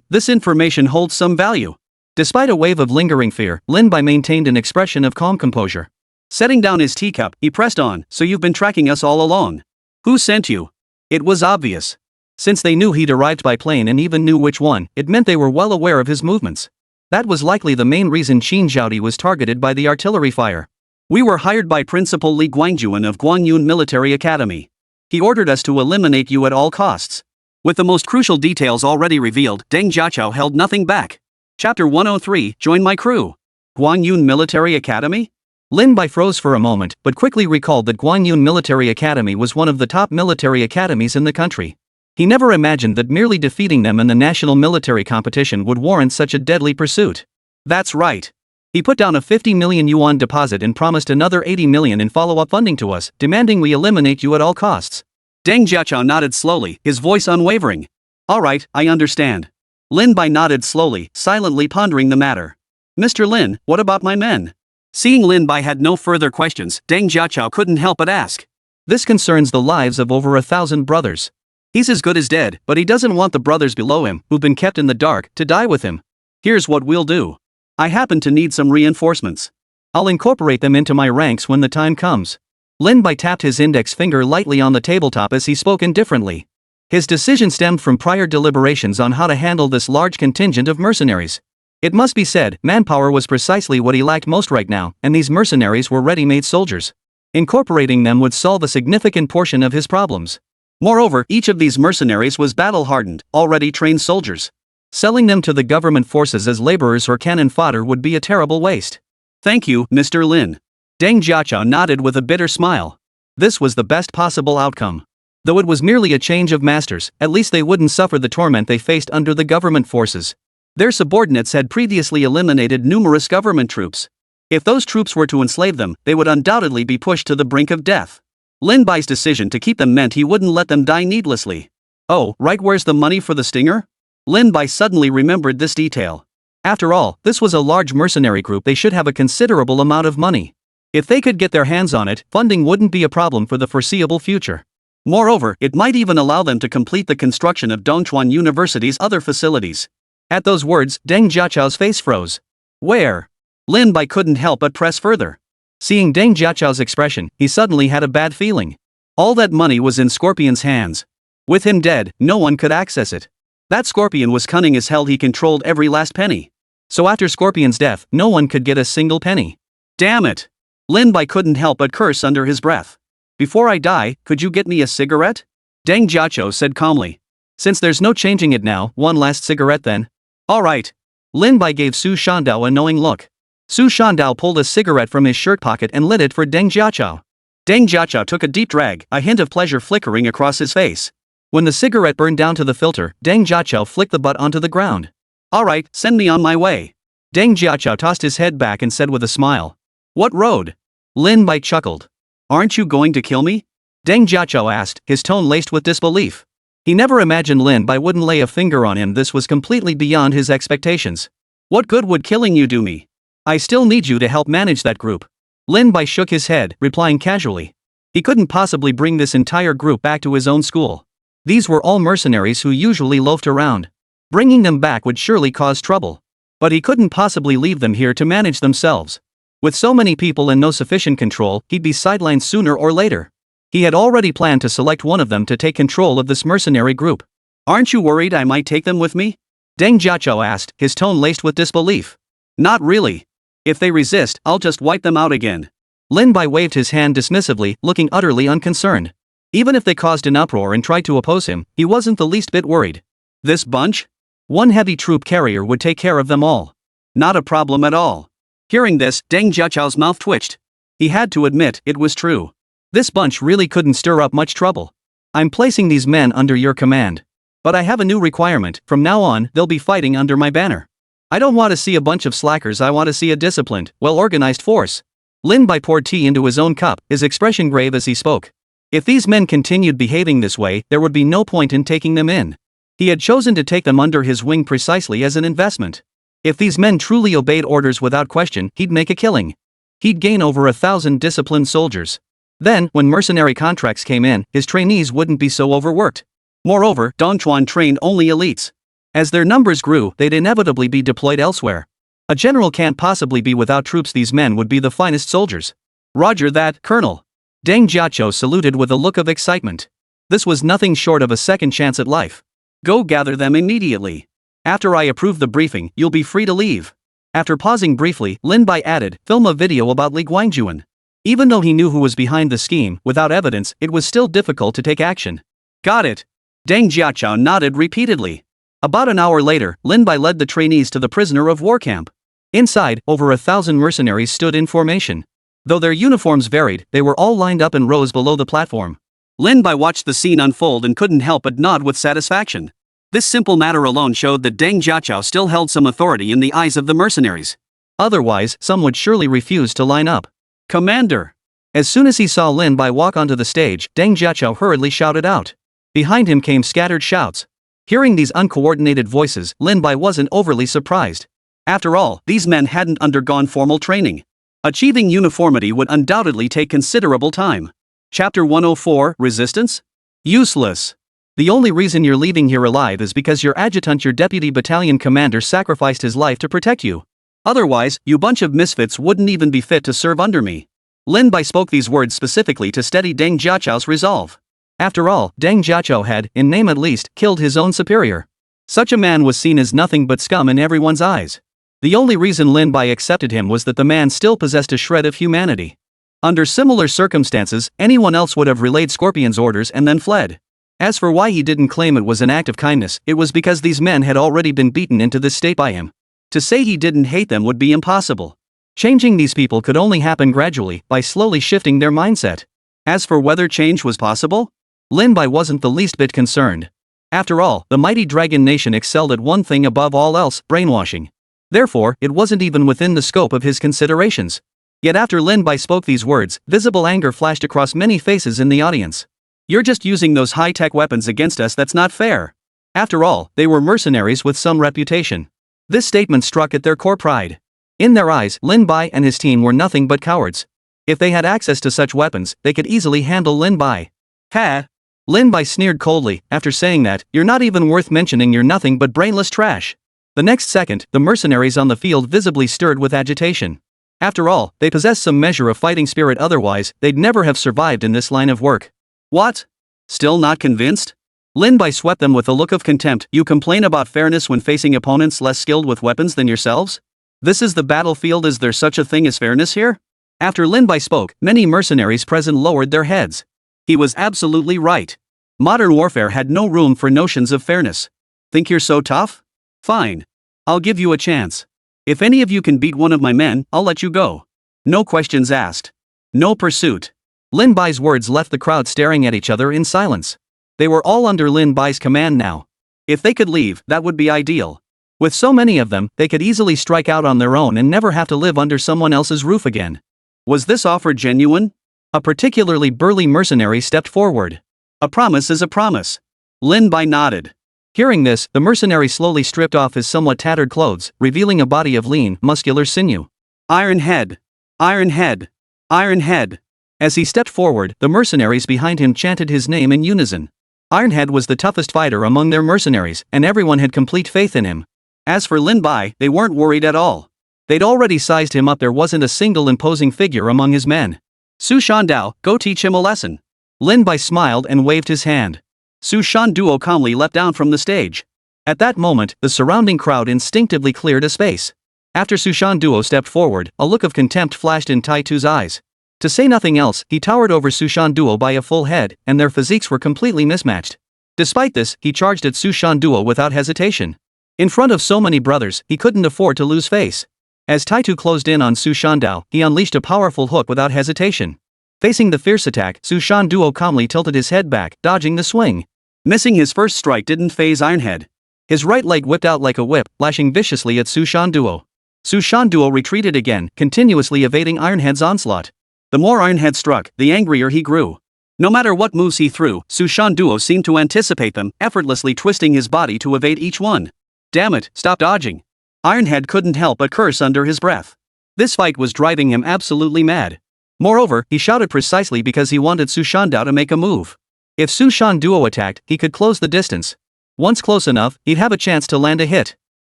This information holds some value. Despite a wave of lingering fear, Lin Bai maintained an expression of calm composure. Setting down his teacup, he pressed on. So you've been tracking us all along. Who sent you? It was obvious. Since they knew he'd arrived by plane and even knew which one, it meant they were well aware of his movements. That was likely the main reason Qin Zhaodi was targeted by the artillery fire. We were hired by Principal Li Guangjuan of Guangyun Military Academy. He ordered us to eliminate you at all costs. With the most crucial details already revealed, Deng Jiachao held nothing back. Chapter 103, Join My Crew. Guangyun Military Academy? Lin Bai froze for a moment, but quickly recalled that Guangyun Military Academy was one of the top military academies in the country. He never imagined that merely defeating them in the national military competition would warrant such a deadly pursuit. That's right. He put down a 50 million yuan deposit and promised another 80 million in follow-up funding to us, demanding we eliminate you at all costs. Deng Jiachao nodded slowly, his voice unwavering. All right, I understand. Lin Bai nodded slowly, silently pondering the matter. Mr. Lin, what about my men? Seeing Lin Bai had no further questions, Deng Jiachao couldn't help but ask. This concerns the lives of over 1,000 brothers. He's as good as dead, but he doesn't want the brothers below him, who've been kept in the dark, to die with him. Here's what we'll do. I happen to need some reinforcements. I'll incorporate them into my ranks when the time comes. Lin Bai tapped his index finger lightly on the tabletop as he spoke indifferently. His decision stemmed from prior deliberations on how to handle this large contingent of mercenaries. It must be said, manpower was precisely what he lacked most right now, and these mercenaries were ready-made soldiers. Incorporating them would solve a significant portion of his problems. Moreover, each of these mercenaries was battle-hardened, already trained soldiers. Selling them to the government forces as laborers or cannon fodder would be a terrible waste. Thank you, Mr. Lin. Deng Jiachao nodded with a bitter smile. This was the best possible outcome. Though it was merely a change of masters, at least they wouldn't suffer the torment they faced under the government forces. Their subordinates had previously eliminated numerous government troops. If those troops were to enslave them, they would undoubtedly be pushed to the brink of death. Lin Bai's decision to keep them meant he wouldn't let them die needlessly. Oh, right, where's the money for the stinger? Lin Bai suddenly remembered this detail. After all, this was a large mercenary group, they should have a considerable amount of money. If they could get their hands on it, funding wouldn't be a problem for the foreseeable future. Moreover, it might even allow them to complete the construction of Dongchuan University's other facilities. At those words, Deng Jiachao's face froze. Where? Lin Bai couldn't help but press further. Seeing Deng Jiachao's expression, he suddenly had a bad feeling. All that money was in Scorpion's hands. With him dead, no one could access it. That Scorpion was cunning as hell, he controlled every last penny. So after Scorpion's death, no one could get a single penny. Damn it! Lin Bai couldn't help but curse under his breath. Before I die, could you get me a cigarette? Deng Jiachao said calmly. Since there's no changing it now, one last cigarette then. Alright. Lin Bai gave Su Shandao a knowing look. Su Shandao pulled a cigarette from his shirt pocket and lit it for Deng Jiachao. Deng Jiachao took a deep drag, a hint of pleasure flickering across his face. When the cigarette burned down to the filter, Deng Jiachao flicked the butt onto the ground. Alright, send me on my way. Deng Jiachao tossed his head back and said with a smile. What road? Lin Bai chuckled. Aren't you going to kill me? Deng Jiachao asked, his tone laced with disbelief. He never imagined Lin Bai wouldn't lay a finger on him. This was completely beyond his expectations. What good would killing you do me? I still need you to help manage that group. Lin Bai shook his head, replying casually. He couldn't possibly bring this entire group back to his own school. These were all mercenaries who usually loafed around. Bringing them back would surely cause trouble. But he couldn't possibly leave them here to manage themselves. With so many people and no sufficient control, he'd be sidelined sooner or later. He had already planned to select one of them to take control of this mercenary group. Aren't you worried I might take them with me? Deng Jiachao asked, his tone laced with disbelief. Not really. If they resist, I'll just wipe them out again. Lin Bai waved his hand dismissively, looking utterly unconcerned. Even if they caused an uproar and tried to oppose him, he wasn't the least bit worried. This bunch? One heavy troop carrier would take care of them all. Not a problem at all. Hearing this, Deng Jiachao's mouth twitched. He had to admit, it was true. This bunch really couldn't stir up much trouble. I'm placing these men under your command. But I have a new requirement, from now on, they'll be fighting under my banner. I don't want to see a bunch of slackers, I want to see a disciplined, well-organized force. Lin Bai poured tea into his own cup, his expression grave as he spoke. If these men continued behaving this way, there would be no point in taking them in. He had chosen to take them under his wing precisely as an investment. If these men truly obeyed orders without question, he'd make a killing. He'd gain over 1,000 disciplined soldiers. Then, when mercenary contracts came in, his trainees wouldn't be so overworked. Moreover, Dongchuan trained only elites. As their numbers grew, they'd inevitably be deployed elsewhere. A general can't possibly be without troops. These men would be the finest soldiers. Roger that, Colonel. Deng Jiachao saluted with a look of excitement. This was nothing short of a second chance at life. Go gather them immediately. After I approve the briefing, you'll be free to leave. After pausing briefly, Lin Bai added, film a video about Li Guangjuan. Even though he knew who was behind the scheme, without evidence, it was still difficult to take action. Got it. Deng Jiachao nodded repeatedly. About an hour later, Lin Bai led the trainees to the prisoner of war camp. Inside, over 1,000 mercenaries stood in formation. Though their uniforms varied, they were all lined up in rows below the platform. Lin Bai watched the scene unfold and couldn't help but nod with satisfaction. This simple matter alone showed that Deng Jiachao still held some authority in the eyes of the mercenaries. Otherwise, some would surely refuse to line up. Commander! As soon as he saw Lin Bai walk onto the stage, Deng Jiachao hurriedly shouted out. Behind him came scattered shouts. Hearing these uncoordinated voices, Lin Bai wasn't overly surprised. After all, these men hadn't undergone formal training. Achieving uniformity would undoubtedly take considerable time. Chapter 104, Resistance? Useless. The only reason you're leaving here alive is because your adjutant, your deputy battalion commander, sacrificed his life to protect you. Otherwise, you bunch of misfits wouldn't even be fit to serve under me. Lin Bai spoke these words specifically to steady Deng Jiachao's resolve. After all, Deng Jiachao had, in name at least, killed his own superior. Such a man was seen as nothing but scum in everyone's eyes. The only reason Lin Bai accepted him was that the man still possessed a shred of humanity. Under similar circumstances, anyone else would have relayed Scorpion's orders and then fled. As for why he didn't claim it was an act of kindness, it was because these men had already been beaten into this state by him. To say he didn't hate them would be impossible. Changing these people could only happen gradually, by slowly shifting their mindset. As for whether change was possible, Lin Bai wasn't the least bit concerned. After all, the mighty dragon nation excelled at one thing above all else: brainwashing. Therefore, it wasn't even within the scope of his considerations. Yet after Lin Bai spoke these words, visible anger flashed across many faces in the audience. You're just using those high-tech weapons against us, that's not fair. After all, they were mercenaries with some reputation. This statement struck at their core pride. In their eyes, Lin Bai and his team were nothing but cowards. If they had access to such weapons, they could easily handle Lin Bai. Ha! Lin Bai sneered coldly. After saying that, you're not even worth mentioning, you're nothing but brainless trash. The next second, the mercenaries on the field visibly stirred with agitation. After all, they possessed some measure of fighting spirit, otherwise, they'd never have survived in this line of work. What? Still not convinced? Lin Bai swept them with a look of contempt. You complain about fairness when facing opponents less skilled with weapons than yourselves? This is the battlefield. Is there such a thing as fairness here? After Lin Bai spoke, many mercenaries present lowered their heads. He was absolutely right. Modern warfare had no room for notions of fairness. Think you're so tough? Fine. I'll give you a chance. If any of you can beat one of my men, I'll let you go. No questions asked. No pursuit. Lin Bai's words left the crowd staring at each other in silence. They were all under Lin Bai's command now. If they could leave, that would be ideal. With so many of them, they could easily strike out on their own and never have to live under someone else's roof again. Was this offer genuine? A particularly burly mercenary stepped forward. A promise is a promise. Lin Bai nodded. Hearing this, the mercenary slowly stripped off his somewhat tattered clothes, revealing a body of lean, muscular sinew. Iron Head! Iron Head! Iron Head! As he stepped forward, the mercenaries behind him chanted his name in unison. Ironhead was the toughest fighter among their mercenaries, and everyone had complete faith in him. As for Lin Bai, they weren't worried at all. They'd already sized him up. There wasn't a single imposing figure among his men. Su Shandao, go teach him a lesson. Lin Bai smiled and waved his hand. Su Shanduo calmly leapt down from the stage. At that moment, the surrounding crowd instinctively cleared a space. After Su Shanduo stepped forward, a look of contempt flashed in Tai Tu's eyes. To say nothing else, he towered over Su Shanduo by a full head, and their physiques were completely mismatched. Despite this, he charged at Su Shanduo without hesitation. In front of so many brothers, he couldn't afford to lose face. As Tai Tu closed in on Su Shandao, he unleashed a powerful hook without hesitation. Facing the fierce attack, Su Shanduo calmly tilted his head back, dodging the swing. Missing his first strike didn't faze Ironhead. His right leg whipped out like a whip, lashing viciously at Su Shanduo. Su Shanduo retreated again, continuously evading Ironhead's onslaught. The more Ironhead struck, the angrier he grew. No matter what moves he threw, Su Shanduo seemed to anticipate them, effortlessly twisting his body to evade each one. Damn it, stop dodging. Ironhead couldn't help but curse under his breath. This fight was driving him absolutely mad. Moreover, he shouted precisely because he wanted Su Shandao to make a move. If Su Shanduo attacked, he could close the distance. Once close enough, he'd have a chance to land a hit.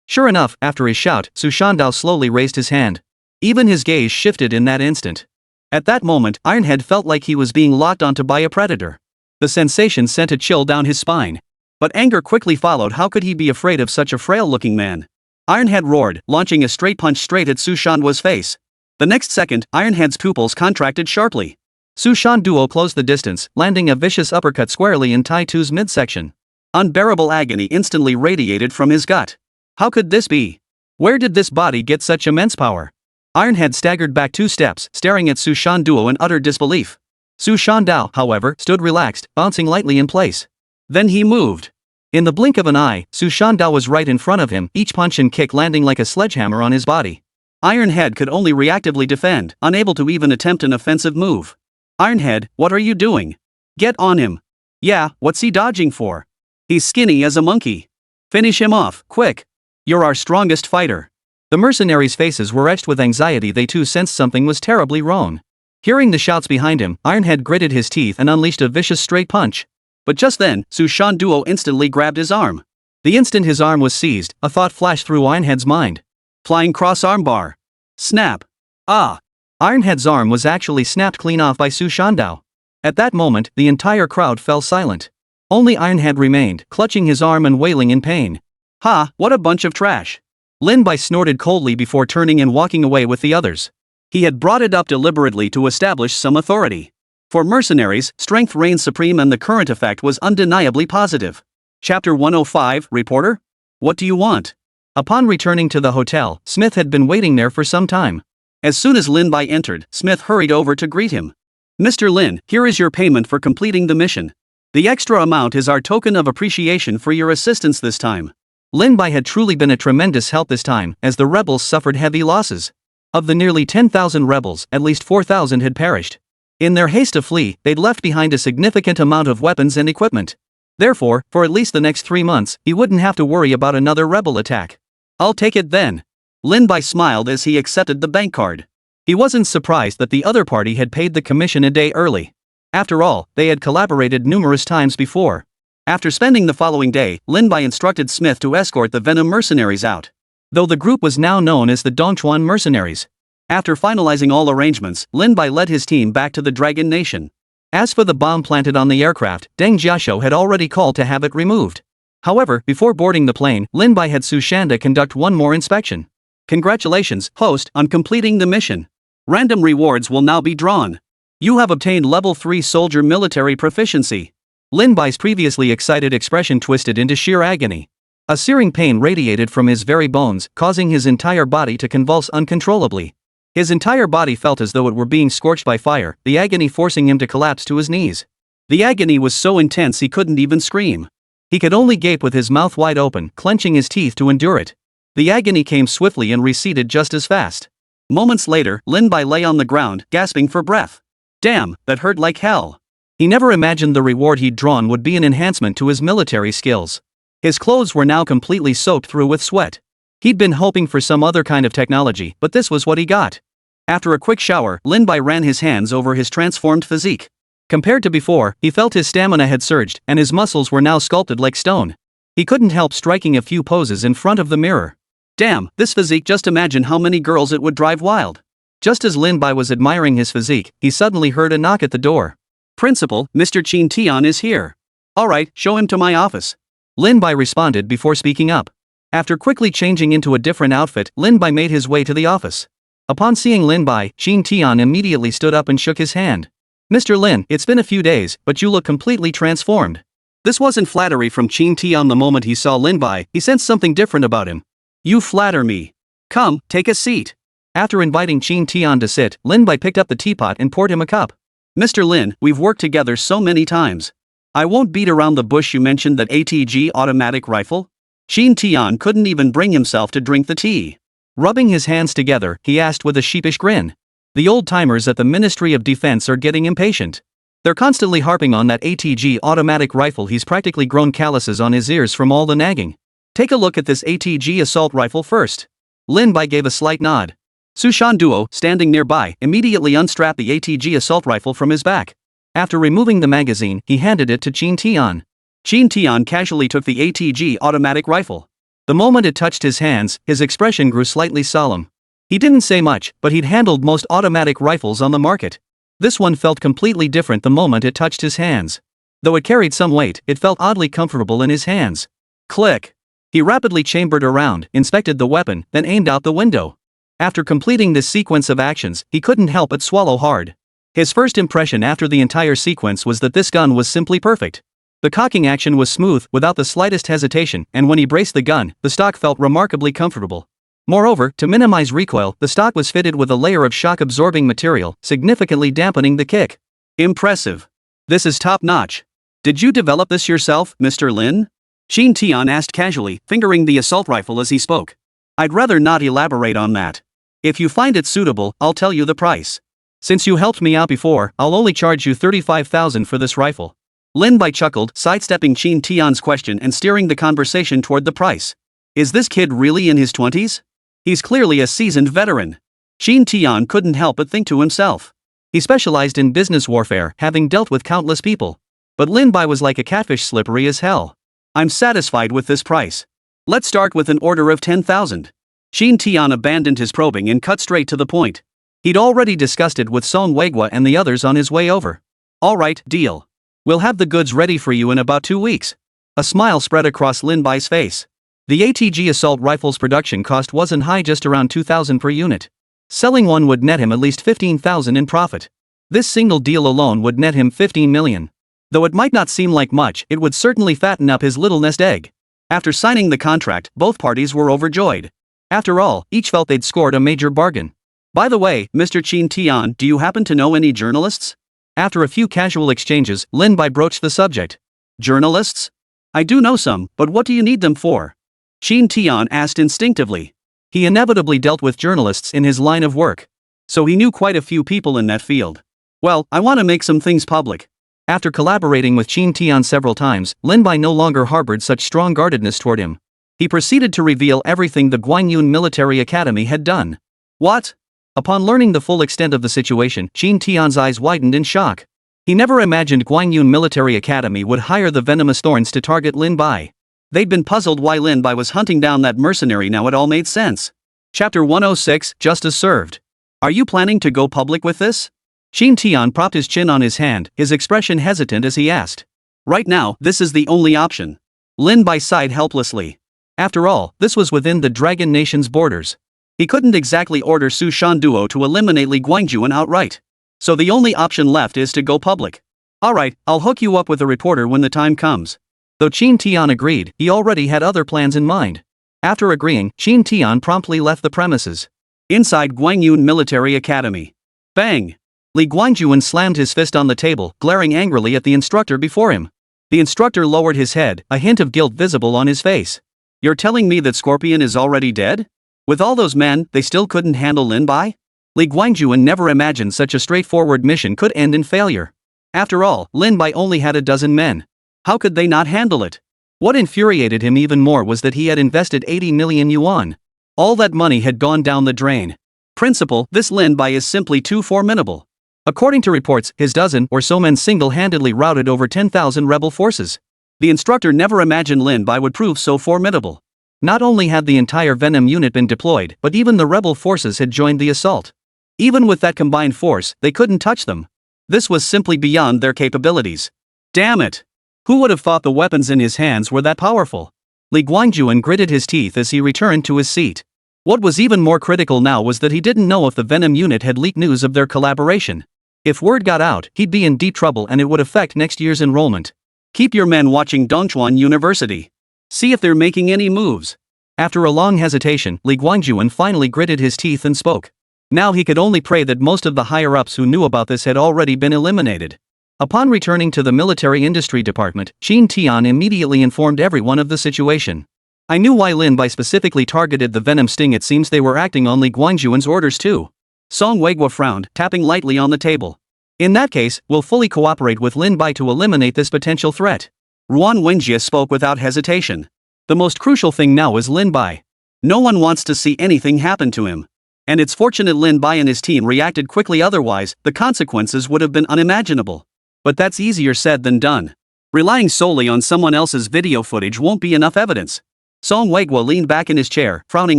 Sure enough, after his shout, Su Shandao slowly raised his hand. Even his gaze shifted in that instant. At that moment, Ironhead felt like he was being locked onto by a predator. The sensation sent a chill down his spine. But anger quickly followed. How could he be afraid of such a frail-looking man? Ironhead roared, launching a straight punch straight at Su Shanduo's face. The next second, Ironhead's pupils contracted sharply. Su Shanduo closed the distance, landing a vicious uppercut squarely in Tai Tu's midsection. Unbearable agony instantly radiated from his gut. How could this be? Where did this body get such immense power? Ironhead staggered back 2 steps, staring at Su Shanduo in utter disbelief. Su Shandao, however, stood relaxed, bouncing lightly in place. Then he moved. In the blink of an eye, Su Shandao was right in front of him, each punch and kick landing like a sledgehammer on his body. Ironhead could only reactively defend, unable to even attempt an offensive move. Ironhead, what are you doing? Get on him. Yeah, what's he dodging for? He's skinny as a monkey. Finish him off, quick. You're our strongest fighter. The mercenaries' faces were etched with anxiety. They too sensed something was terribly wrong. Hearing the shouts behind him, Ironhead gritted his teeth and unleashed a vicious straight punch. But just then, Su Shanduo instantly grabbed his arm. The instant his arm was seized, a thought flashed through Ironhead's mind. Flying cross armbar. Snap. Ah. Ironhead's arm was actually snapped clean off by Su Shandao. At that moment, the entire crowd fell silent. Only Ironhead remained, clutching his arm and wailing in pain. Ha, what a bunch of trash. Lin Bai snorted coldly before turning and walking away with the others. He had brought it up deliberately to establish some authority. For mercenaries, strength reigned supreme and the current effect was undeniably positive. Chapter 105, Reporter? What do you want? Upon returning to the hotel, Smith had been waiting there for some time. As soon as Lin Bai entered, Smith hurried over to greet him. Mr. Lin, here is your payment for completing the mission. The extra amount is our token of appreciation for your assistance this time. Lin Bai had truly been a tremendous help this time, as the rebels suffered heavy losses. Of the nearly 10,000 rebels, at least 4,000 had perished. In their haste to flee, they'd left behind a significant amount of weapons and equipment. Therefore, for at least the next 3 months, he wouldn't have to worry about another rebel attack. I'll take it then. Lin Bai smiled as he accepted the bank card. He wasn't surprised that the other party had paid the commission a day early. After all, they had collaborated numerous times before. After spending the following day, Lin Bai instructed Smith to escort the Venom mercenaries out. Though the group was now known as the Dongchuan mercenaries. After finalizing all arrangements, Lin Bai led his team back to the Dragon Nation. As for the bomb planted on the aircraft, Deng Jiashou had already called to have it removed. However, before boarding the plane, Lin Bai had Su Shanda conduct one more inspection. Congratulations, host, on completing the mission. Random rewards will now be drawn. You have obtained level 3 soldier military proficiency. Lin Bai's previously excited expression twisted into sheer agony. A searing pain radiated from his very bones, causing his entire body to convulse uncontrollably. His entire body felt as though it were being scorched by fire, the agony forcing him to collapse to his knees. The agony was so intense he couldn't even scream. He could only gape with his mouth wide open, clenching his teeth to endure it. The agony came swiftly and receded just as fast. Moments later, Lin Bai lay on the ground, gasping for breath. Damn, that hurt like hell. He never imagined the reward he'd drawn would be an enhancement to his military skills. His clothes were now completely soaked through with sweat. He'd been hoping for some other kind of technology, but this was what he got. After a quick shower, Lin Bai ran his hands over his transformed physique. Compared to before, he felt his stamina had surged, and his muscles were now sculpted like stone. He couldn't help striking a few poses in front of the mirror. Damn, this physique, just imagine how many girls it would drive wild. Just as Lin Bai was admiring his physique, he suddenly heard a knock at the door. Principal, Mr. Qin Tian is here. Alright, show him to my office. Lin Bai responded before speaking up. After quickly changing into a different outfit, Lin Bai made his way to the office. Upon seeing Lin Bai, Qin Tian immediately stood up and shook his hand. Mr. Lin, it's been a few days, but you look completely transformed. This wasn't flattery from Qin Tian. The moment he saw Lin Bai, he sensed something different about him. You flatter me. Come, take a seat. After inviting Qin Tian to sit, Lin Bai picked up the teapot and poured him a cup. Mr. Lin, we've worked together so many times. I won't beat around the bush. You mentioned that ATG automatic rifle? Qin Tian couldn't even bring himself to drink the tea. Rubbing his hands together, he asked with a sheepish grin. The old-timers at the Ministry of Defense are getting impatient. They're constantly harping on that ATG automatic rifle. He's practically grown calluses on his ears from all the nagging. Take a look at this ATG assault rifle first. Lin Bai gave a slight nod. Su Shanduo, standing nearby, immediately unstrapped the ATG assault rifle from his back. After removing the magazine, he handed it to Qin Tian. Qin Tian casually took the ATG automatic rifle. The moment it touched his hands, his expression grew slightly solemn. He didn't say much, but he'd handled most automatic rifles on the market. This one felt completely different the moment it touched his hands. Though it carried some weight, it felt oddly comfortable in his hands. Click. He rapidly chambered around, inspected the weapon, then aimed out the window. After completing this sequence of actions, he couldn't help but swallow hard. His first impression after the entire sequence was that this gun was simply perfect. The cocking action was smooth, without the slightest hesitation, and when he braced the gun, the stock felt remarkably comfortable. Moreover, to minimize recoil, the stock was fitted with a layer of shock-absorbing material, significantly dampening the kick. Impressive. This is top-notch. Did you develop this yourself, Mr. Lin? Qin Tian asked casually, fingering the assault rifle as he spoke. I'd rather not elaborate on that. If you find it suitable, I'll tell you the price. Since you helped me out before, I'll only charge you 35,000 for this rifle. Lin Bai chuckled, sidestepping Qin Tian's question and steering the conversation toward the price. Is this kid really in his 20s? He's clearly a seasoned veteran. Qin Tian couldn't help but think to himself. He specialized in business warfare, having dealt with countless people. But Lin Bai was like a catfish, slippery as hell. I'm satisfied with this price. Let's start with an order of 10,000. Shin Tian abandoned his probing and cut straight to the point. He'd already discussed it with Song Weigwa and the others on his way over. Alright, deal. We'll have the goods ready for you in about 2 weeks. A smile spread across Lin Bai's face. The ATG assault rifle's production cost wasn't high, just around 2,000 per unit. Selling one would net him at least 15,000 in profit. This single deal alone would net him 15 million. Though it might not seem like much, it would certainly fatten up his little nest egg. After signing the contract, both parties were overjoyed. After all, each felt they'd scored a major bargain. By the way, Mr. Shin Tian, do you happen to know any journalists? After a few casual exchanges, Lin Bai broached the subject. Journalists? I do know some, but what do you need them for? Shin Tian asked instinctively. He inevitably dealt with journalists in his line of work, so he knew quite a few people in that field. Well, I want to make some things public. After collaborating with Shin Tian several times, Lin Bai no longer harbored such strong guardedness toward him. He proceeded to reveal everything the Guangyun Military Academy had done. What? Upon learning the full extent of the situation, Shin Tian's eyes widened in shock. He never imagined Guangyun Military Academy would hire the venomous thorns to target Lin Bai. They'd been puzzled why Lin Bai was hunting down that mercenary. Now it all made sense. Chapter 106, Justice Served. Are you planning to go public with this? Shin Tian propped his chin on his hand, his expression hesitant as he asked. Right now, this is the only option. Lin Bai sighed helplessly. After all, this was within the Dragon Nation's borders. He couldn't exactly order Su Shanduo to eliminate Li Guangjuan outright. So the only option left is to go public. Alright, I'll hook you up with a reporter when the time comes. Though Shin Tian agreed, he already had other plans in mind. After agreeing, Shin Tian promptly left the premises. Inside Guangyun Military Academy. Bang! Li Guangjuan slammed his fist on the table, glaring angrily at the instructor before him. The instructor lowered his head, a hint of guilt visible on his face. You're telling me that Scorpion is already dead? With all those men, they still couldn't handle Lin Bai? Li Guangjuan never imagined such a straightforward mission could end in failure. After all, Lin Bai only had a dozen men. How could they not handle it? What infuriated him even more was that he had invested 80 million yuan. All that money had gone down the drain. Principal, this Lin Bai is simply too formidable. According to reports, his dozen or so men single-handedly routed over 10,000 rebel forces. The instructor never imagined Lin Bai would prove so formidable. Not only had the entire Venom unit been deployed, but even the rebel forces had joined the assault. Even with that combined force, they couldn't touch them. This was simply beyond their capabilities. Damn it! Who would have thought the weapons in his hands were that powerful? Li Guangjuan gritted his teeth as he returned to his seat. What was even more critical now was that he didn't know if the Venom unit had leaked news of their collaboration. If word got out, he'd be in deep trouble and it would affect next year's enrollment. Keep your men watching Dongchuan University. See if they're making any moves. After a long hesitation, Li Guangjuan finally gritted his teeth and spoke. Now he could only pray that most of the higher-ups who knew about this had already been eliminated. Upon returning to the military industry department, Shin Tian immediately informed everyone of the situation. I knew why Lin Bai specifically targeted the venom sting. It seems they were acting on Li Guangjuan's orders too. Song Weigwa frowned, tapping lightly on the table. In that case, we'll fully cooperate with Lin Bai to eliminate this potential threat. Ruan Wenjie spoke without hesitation. The most crucial thing now is Lin Bai. No one wants to see anything happen to him. And it's fortunate Lin Bai and his team reacted quickly, otherwise, the consequences would have been unimaginable. But that's easier said than done. Relying solely on someone else's video footage won't be enough evidence. Song Weigwa leaned back in his chair, frowning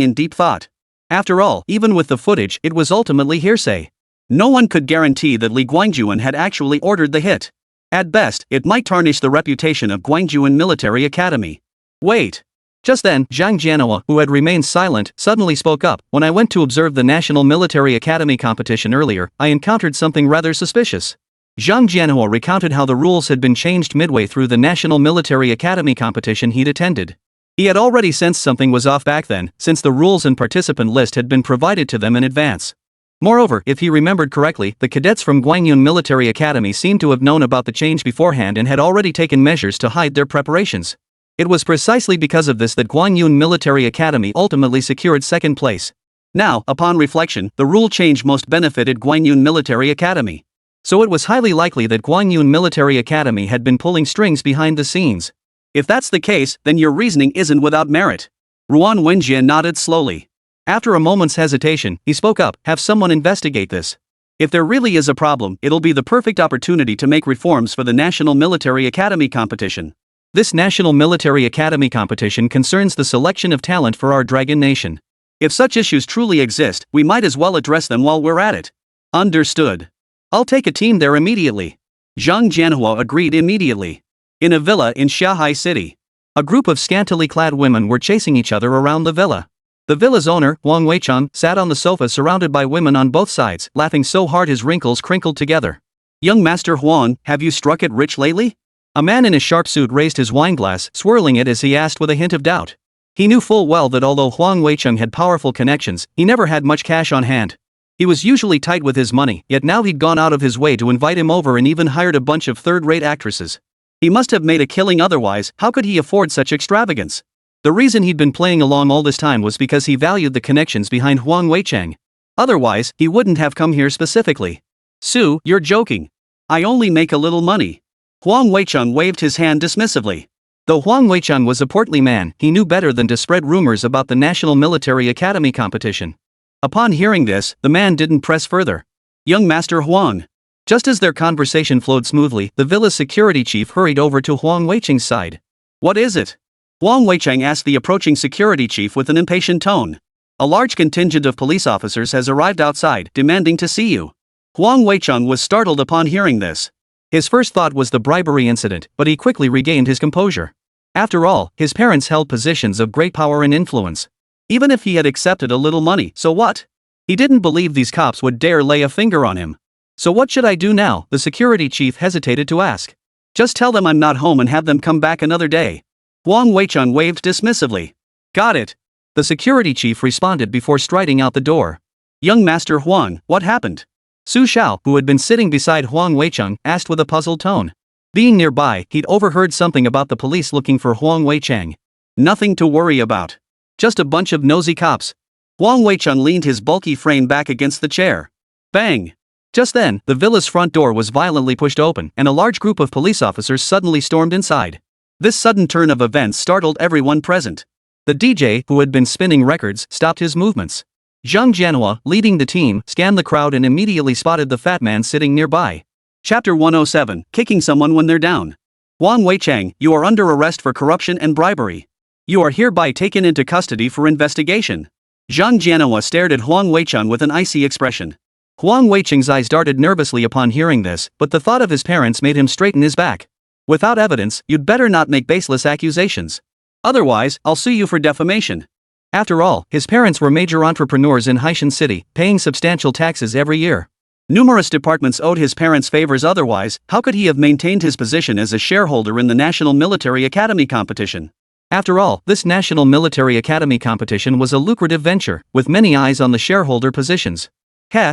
in deep thought. After all, even with the footage, it was ultimately hearsay. No one could guarantee that Li Guangjuan had actually ordered the hit. At best, it might tarnish the reputation of Guangjuan Military Academy. Wait. Just then, Zhang Jianhua, who had remained silent, suddenly spoke up. When I went to observe the National Military Academy competition earlier, I encountered something rather suspicious. Zhang Jianhua recounted how the rules had been changed midway through the National Military Academy competition he'd attended. He had already sensed something was off back then, since the rules and participant list had been provided to them in advance. Moreover, if he remembered correctly, the cadets from Guangyun Military Academy seemed to have known about the change beforehand and had already taken measures to hide their preparations. It was precisely because of this that Guangyun Military Academy ultimately secured second place. Now, upon reflection, the rule change most benefited Guangyun Military Academy. So it was highly likely that Guangyun Military Academy had been pulling strings behind the scenes. If that's the case, then your reasoning isn't without merit. Ruan Wenjie nodded slowly. After a moment's hesitation, he spoke up, have someone investigate this. If there really is a problem, it'll be the perfect opportunity to make reforms for the National Military Academy competition. This National Military Academy competition concerns the selection of talent for our Dragon Nation. If such issues truly exist, we might as well address them while we're at it. Understood. I'll take a team there immediately. Zhang Jianhua agreed immediately. In a villa in Shanghai City, a group of scantily clad women were chasing each other around the villa. The villa's owner, Huang Weicheng, sat on the sofa surrounded by women on both sides, laughing so hard his wrinkles crinkled together. Young Master Huang, have you struck it rich lately? A man in a sharp suit raised his wineglass, swirling it as he asked with a hint of doubt. He knew full well that although Huang Weicheng had powerful connections, he never had much cash on hand. He was usually tight with his money, yet now he'd gone out of his way to invite him over and even hired a bunch of third-rate actresses. He must have made a killing, otherwise how could he afford such extravagance? The reason he'd been playing along all this time was because he valued the connections behind Huang Weicheng. Otherwise, he wouldn't have come here specifically. Sue, you're joking. I only make a little money. Huang Weicheng waved his hand dismissively. Though Huang Weicheng was a portly man, he knew better than to spread rumors about the National Military Academy competition. Upon hearing this, the man didn't press further. Young Master Huang. Just as their conversation flowed smoothly, the villa's security chief hurried over to Huang Weicheng's side. What is it? Huang Weicheng asked the approaching security chief with an impatient tone. A large contingent of police officers has arrived outside, demanding to see you. Huang Weicheng was startled upon hearing this. His first thought was the bribery incident, but he quickly regained his composure. After all, his parents held positions of great power and influence. Even if he had accepted a little money, so what? He didn't believe these cops would dare lay a finger on him. So what should I do now? The security chief hesitated to ask. Just tell them I'm not home and have them come back another day. Huang Weicheng waved dismissively. Got it. The security chief responded before striding out the door. Young Master Huang, what happened? Su Xiao, who had been sitting beside Huang Weicheng, asked with a puzzled tone. Being nearby, he'd overheard something about the police looking for Huang Weicheng. Nothing to worry about. Just a bunch of nosy cops. Huang Weicheng leaned his bulky frame back against the chair. Bang! Just then, the villa's front door was violently pushed open, and a large group of police officers suddenly stormed inside. This sudden turn of events startled everyone present. The DJ, who had been spinning records, stopped his movements. Zhang Jianhua, leading the team, scanned the crowd and immediately spotted the fat man sitting nearby. Chapter 107, Kicking Someone When They're Down. Huang Weicheng, you are under arrest for corruption and bribery. You are hereby taken into custody for investigation. Zhang Jianhua stared at Huang Weicheng with an icy expression. Huang Weicheng's eyes darted nervously upon hearing this, but the thought of his parents made him straighten his back. Without evidence, you'd better not make baseless accusations. Otherwise, I'll sue you for defamation. After all, his parents were major entrepreneurs in Haishan City, paying substantial taxes every year. Numerous departments owed his parents favors, otherwise, how could he have maintained his position as a shareholder in the National Military Academy competition? After all, this National Military Academy competition was a lucrative venture, with many eyes on the shareholder positions.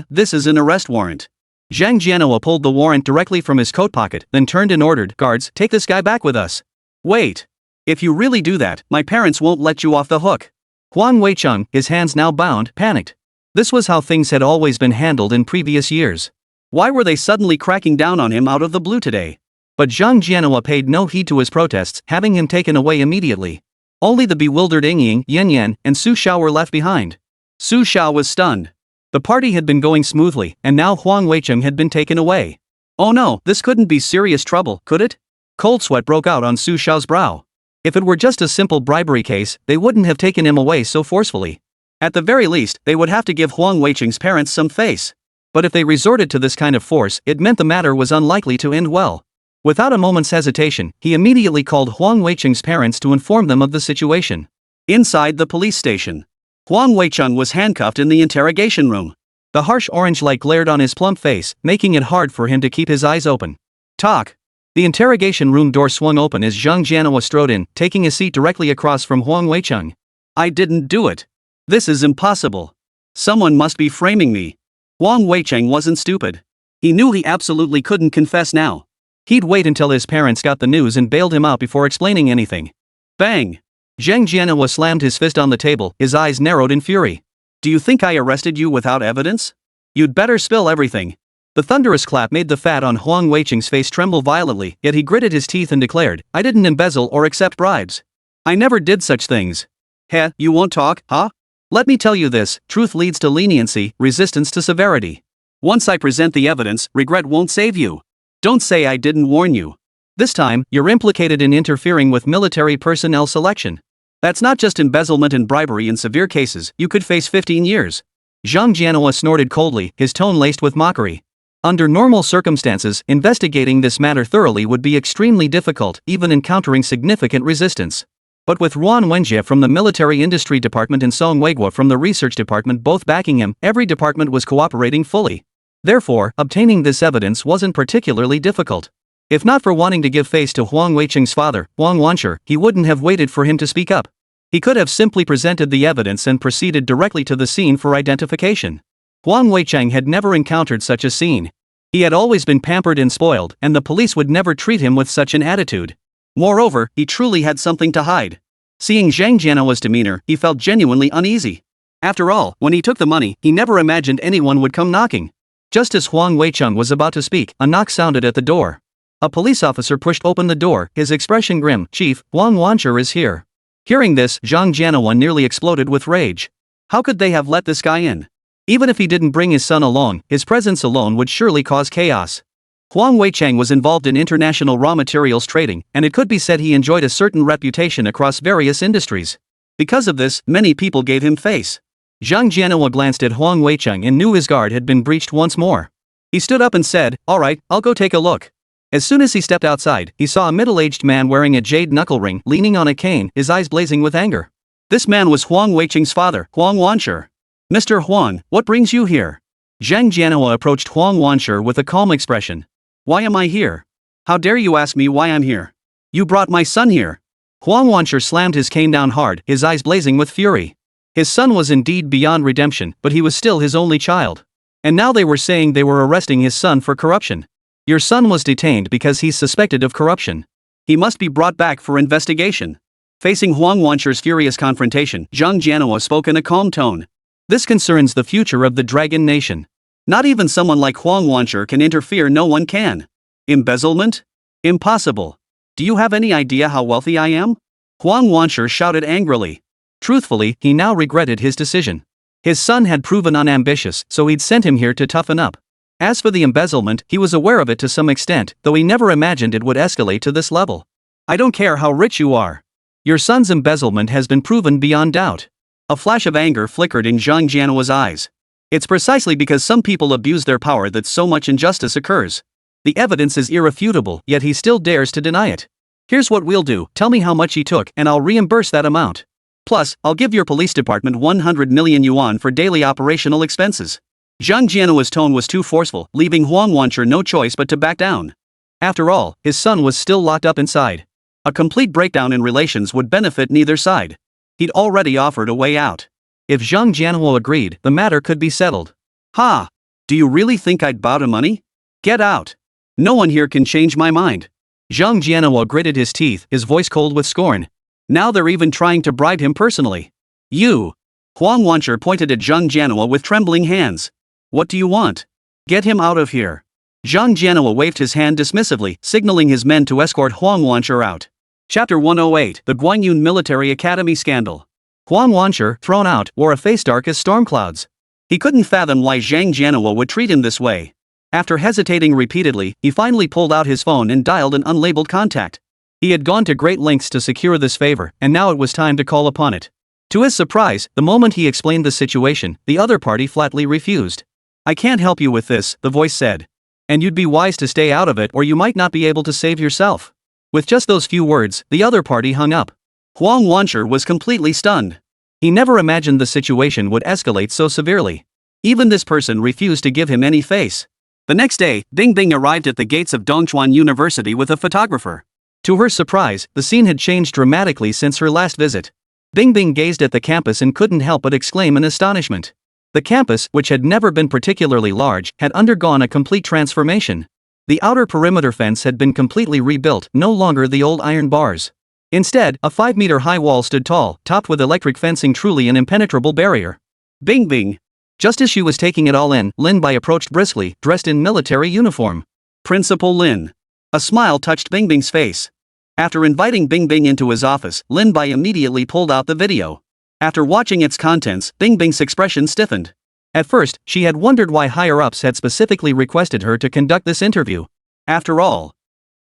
This is an arrest warrant. Zhang Jianhua pulled the warrant directly from his coat pocket, then turned and ordered, guards, take this guy back with us. Wait. If you really do that, my parents won't let you off the hook. Huang Weicheng, his hands now bound, panicked. This was how things had always been handled in previous years. Why were they suddenly cracking down on him out of the blue today? But Zhang Jianhua paid no heed to his protests, having him taken away immediately. Only the bewildered Ying, Yan Yan, and Su Xiao were left behind. Su Xiao was stunned. The party had been going smoothly, and now Huang Weicheng had been taken away. Oh no, this couldn't be serious trouble, could it? Cold sweat broke out on Su Xiao's brow. If it were just a simple bribery case, they wouldn't have taken him away so forcefully. At the very least, they would have to give Huang Weicheng's parents some face. But if they resorted to this kind of force, it meant the matter was unlikely to end well. Without a moment's hesitation, he immediately called Huang Weicheng's parents to inform them of the situation. Inside the police station, Huang Weicheng was handcuffed in the interrogation room. The harsh orange light glared on his plump face, making it hard for him to keep his eyes open. Talk. The interrogation room door swung open as Zhang Jianhua strode in, taking a seat directly across from Huang Weicheng. I didn't do it. This is impossible. Someone must be framing me. Huang Weicheng wasn't stupid. He knew he absolutely couldn't confess now. He'd wait until his parents got the news and bailed him out before explaining anything. Bang! Zhang Jianhua slammed his fist on the table, his eyes narrowed in fury. Do you think I arrested you without evidence? You'd better spill everything. The thunderous clap made the fat on Huang Weicheng's face tremble violently, yet he gritted his teeth and declared, I didn't embezzle or accept bribes. I never did such things. You won't talk, huh? Let me tell you this, truth leads to leniency, resistance to severity. Once I present the evidence, regret won't save you. Don't say I didn't warn you. This time, you're implicated in interfering with military personnel selection. That's not just embezzlement and bribery. In severe cases, you could face 15 years. Zhang Jianhua snorted coldly, his tone laced with mockery. Under normal circumstances, investigating this matter thoroughly would be extremely difficult, even encountering significant resistance. But with Huan Wenjie from the Military Industry Department and Song Weiguo from the Research Department both backing him, every department was cooperating fully. Therefore, obtaining this evidence wasn't particularly difficult. If not for wanting to give face to Huang Weicheng's father, Huang Wanshi, he wouldn't have waited for him to speak up. He could have simply presented the evidence and proceeded directly to the scene for identification. Huang Weicheng had never encountered such a scene. He had always been pampered and spoiled, and the police would never treat him with such an attitude. Moreover, he truly had something to hide. Seeing Zhang Jianhua's demeanor, he felt genuinely uneasy. After all, when he took the money, he never imagined anyone would come knocking. Just as Huang Weicheng was about to speak, a knock sounded at the door. A police officer pushed open the door, his expression grim. "Chief, Huang Wanshi is here." Hearing this, Zhang Jianhua nearly exploded with rage. How could they have let this guy in? Even if he didn't bring his son along, his presence alone would surely cause chaos. Huang Weicheng was involved in international raw materials trading, and it could be said he enjoyed a certain reputation across various industries. Because of this, many people gave him face. Zhang Jianhua glanced at Huang Weicheng and knew his guard had been breached once more. He stood up and said, "All right, I'll go take a look." As soon as he stepped outside, he saw a middle-aged man wearing a jade knuckle ring, leaning on a cane, his eyes blazing with anger. This man was Huang Weicheng's father, Huang Wanshi. "Mr. Huang, what brings you here?" Zhang Jianhua approached Huang Wanshi with a calm expression. "Why am I here? How dare you ask me why I'm here? You brought my son here." Huang Wanshi slammed his cane down hard, his eyes blazing with fury. His son was indeed beyond redemption, but he was still his only child. And now they were saying they were arresting his son for corruption. Your son was detained because he's suspected of corruption. He must be brought back for investigation. Facing Huang Wanshi's furious confrontation, Zhang Jianhua spoke in a calm tone. This concerns the future of the Dragon Nation. Not even someone like Huang Wanshi can interfere. No one can. Embezzlement? Impossible. Do you have any idea how wealthy I am? Huang Wanshi shouted angrily. Truthfully, he now regretted his decision. His son had proven unambitious, so he'd sent him here to toughen up. As for the embezzlement, he was aware of it to some extent, though he never imagined it would escalate to this level. I don't care how rich you are. Your son's embezzlement has been proven beyond doubt. A flash of anger flickered in Zhang Jianhua's eyes. It's precisely because some people abuse their power that so much injustice occurs. The evidence is irrefutable, yet he still dares to deny it. Here's what we'll do, tell me how much he took and I'll reimburse that amount. Plus, I'll give your police department 100 million yuan for daily operational expenses. Zhang Jianhua's tone was too forceful, leaving Huang Wanshi no choice but to back down. After all, his son was still locked up inside. A complete breakdown in relations would benefit neither side. He'd already offered a way out. If Zhang Jianhua agreed, the matter could be settled. Ha! Do you really think I'd bow to money? Get out! No one here can change my mind. Zhang Jianhua gritted his teeth, his voice cold with scorn. Now they're even trying to bribe him personally. You! Huang Wanshi pointed at Zhang Jianhua with trembling hands. What do you want? Get him out of here. Zhang Jianhua waved his hand dismissively, signaling his men to escort Huang Wanshi out. Chapter 108, The Guanyun Military Academy Scandal. Huang Wanshi, thrown out, wore a face dark as storm clouds. He couldn't fathom why Zhang Jianhua would treat him this way. After hesitating repeatedly, he finally pulled out his phone and dialed an unlabeled contact. He had gone to great lengths to secure this favor, and now it was time to call upon it. To his surprise, the moment he explained the situation, the other party flatly refused. I can't help you with this, the voice said. And you'd be wise to stay out of it or you might not be able to save yourself. With just those few words, the other party hung up. Huang Wanshi was completely stunned. He never imagined the situation would escalate so severely. Even this person refused to give him any face. The next day, Bing Bing arrived at the gates of Dongchuan University with a photographer. To her surprise, the scene had changed dramatically since her last visit. Bing Bing gazed at the campus and couldn't help but exclaim in astonishment. The campus, which had never been particularly large, had undergone a complete transformation. The outer perimeter fence had been completely rebuilt, no longer the old iron bars. Instead, a 5-meter-high wall stood tall, topped with electric fencing, truly an impenetrable barrier. Bing Bing! Just as she was taking it all in, Lin Bai approached briskly, dressed in military uniform. Principal Lin. A smile touched Bing Bing's face. After inviting Bing Bing into his office, Lin Bai immediately pulled out the video. After watching its contents, Bing Bing's expression stiffened. At first, she had wondered why higher-ups had specifically requested her to conduct this interview. After all,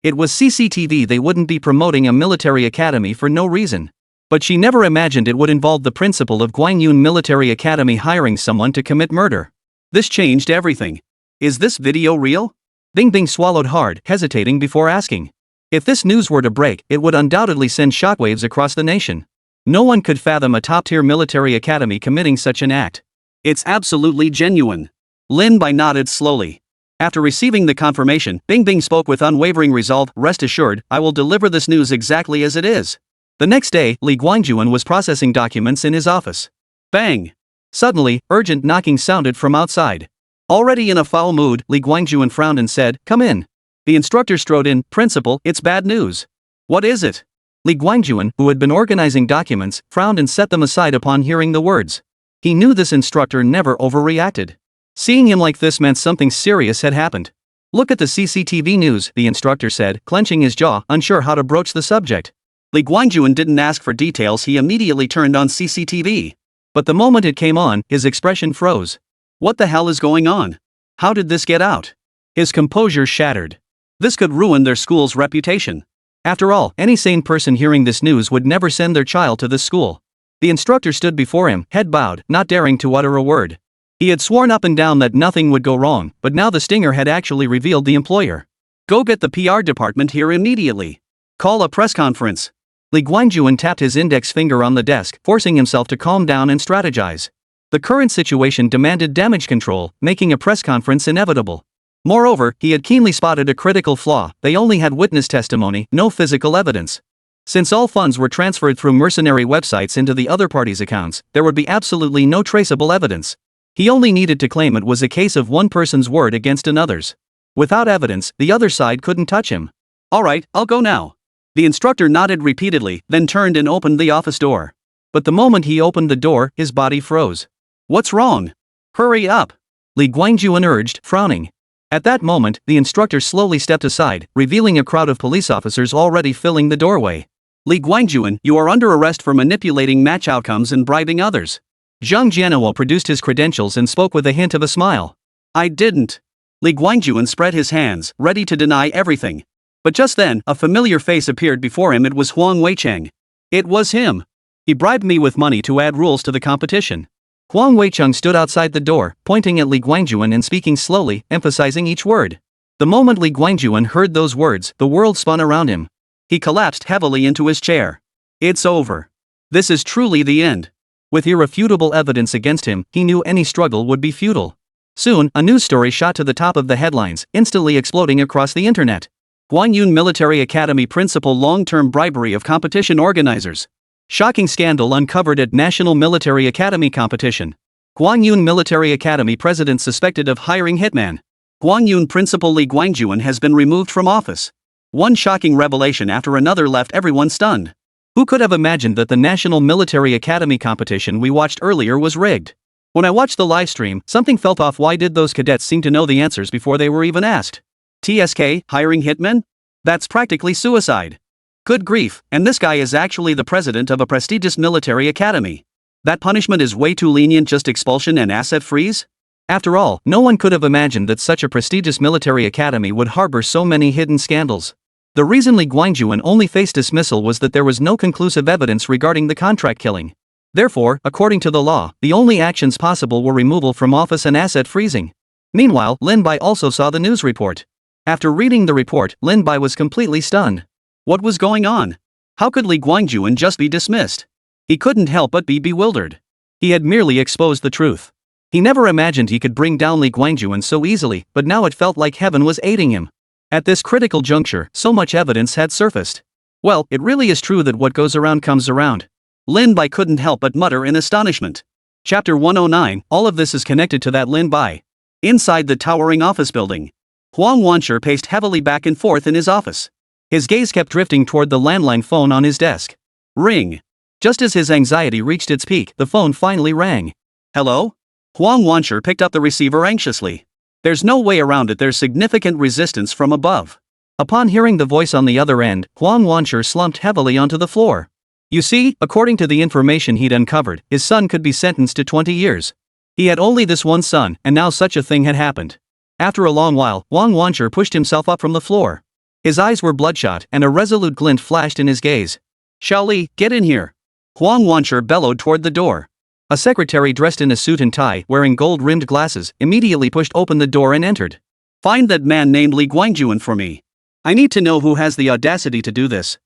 it was CCTV, they wouldn't be promoting a military academy for no reason. But she never imagined it would involve the principal of Gwangyun Military Academy hiring someone to commit murder. This changed everything. Is this video real? Bing Bing swallowed hard, hesitating before asking. If this news were to break, it would undoubtedly send shockwaves across the nation. No one could fathom a top-tier military academy committing such an act. It's absolutely genuine. Lin Bai nodded slowly. After receiving the confirmation, Bing Bing spoke with unwavering resolve. Rest assured, I will deliver this news exactly as it is. The next day, Li Guangjuan was processing documents in his office. Bang! Suddenly, urgent knocking sounded from outside. Already in a foul mood, Li Guangjuan frowned and said, "Come in." The instructor strode in. "Principal, it's bad news." "What is it?" Li Guangjuan, who had been organizing documents, frowned and set them aside upon hearing the words. He knew this instructor never overreacted. Seeing him like this meant something serious had happened. "Look at the CCTV news," the instructor said, clenching his jaw, unsure how to broach the subject. Li Guangjuan didn't ask for details, he immediately turned on CCTV. But the moment it came on, his expression froze. What the hell is going on? How did this get out? His composure shattered. This could ruin their school's reputation. After all, any sane person hearing this news would never send their child to this school. The instructor stood before him, head bowed, not daring to utter a word. He had sworn up and down that nothing would go wrong, but now the stinger had actually revealed the employer. Go get the PR department here immediately. Call a press conference. Li Guangjuan tapped his index finger on the desk, forcing himself to calm down and strategize. The current situation demanded damage control, making a press conference inevitable. Moreover, he had keenly spotted a critical flaw: they only had witness testimony, no physical evidence. Since all funds were transferred through mercenary websites into the other party's accounts, there would be absolutely no traceable evidence. He only needed to claim it was a case of one person's word against another's. Without evidence, the other side couldn't touch him. All right, I'll go now. The instructor nodded repeatedly, then turned and opened the office door. But the moment he opened the door, his body froze. What's wrong? Hurry up, Li Guangjuan urged, frowning. At that moment, the instructor slowly stepped aside, revealing a crowd of police officers already filling the doorway. Li Guangjuan, you are under arrest for manipulating match outcomes and bribing others. Zhang Jianhua produced his credentials and spoke with a hint of a smile. I didn't. Li Guangjuan spread his hands, ready to deny everything. But just then, a familiar face appeared before him. It was Huang Weicheng. It was him. He bribed me with money to add rules to the competition. Huang Weicheng stood outside the door, pointing at Li Guangjuan and speaking slowly, emphasizing each word. The moment Li Guangjuan heard those words, the world spun around him. He collapsed heavily into his chair. It's over. This is truly the end. With irrefutable evidence against him, he knew any struggle would be futile. Soon, a news story shot to the top of the headlines, instantly exploding across the internet. Gwangyun Military Academy principal long-term bribery of competition organizers. Shocking scandal uncovered at National Military Academy competition. Gwangyun Military Academy president suspected of hiring hitman. Gwangyun principal Li Guangjuan has been removed from office. One shocking revelation after another left everyone stunned. Who could have imagined that the National Military Academy competition we watched earlier was rigged? When I watched the live stream, something felt off. Why did those cadets seem to know the answers before they were even asked? TSK, hiring hitmen? That's practically suicide. Good grief, and this guy is actually the president of a prestigious military academy. That punishment is way too lenient, just expulsion and asset freeze? After all, no one could have imagined that such a prestigious military academy would harbor so many hidden scandals. The reason Li Guangjuan only faced dismissal was that there was no conclusive evidence regarding the contract killing. Therefore, according to the law, the only actions possible were removal from office and asset freezing. Meanwhile, Lin Bai also saw the news report. After reading the report, Lin Bai was completely stunned. What was going on? How could Li Guangjuan just be dismissed? He couldn't help but be bewildered. He had merely exposed the truth. He never imagined he could bring down Li Guangjuan so easily, but now it felt like heaven was aiding him. At this critical juncture, so much evidence had surfaced. Well, it really is true that what goes around comes around. Lin Bai couldn't help but mutter in astonishment. Chapter 109, all of this is connected to that Lin Bai. Inside the towering office building, Huang Wanshi paced heavily back and forth in his office. His gaze kept drifting toward the landline phone on his desk. Ring. Just as his anxiety reached its peak, the phone finally rang. Hello? Huang Wanshi picked up the receiver anxiously. There's no way around it, there's significant resistance from above. Upon hearing the voice on the other end, Huang Wanshi slumped heavily onto the floor. You see, according to the information he'd uncovered, his son could be sentenced to 20 years. He had only this one son, and now such a thing had happened. After a long while, Huang Wanshi pushed himself up from the floor. His eyes were bloodshot, and a resolute glint flashed in his gaze. Xiao Li, get in here. Huang Wanshi bellowed toward the door. A secretary dressed in a suit and tie, wearing gold-rimmed glasses, immediately pushed open the door and entered. Find that man named Li Guangjuan for me. I need to know who has the audacity to do this.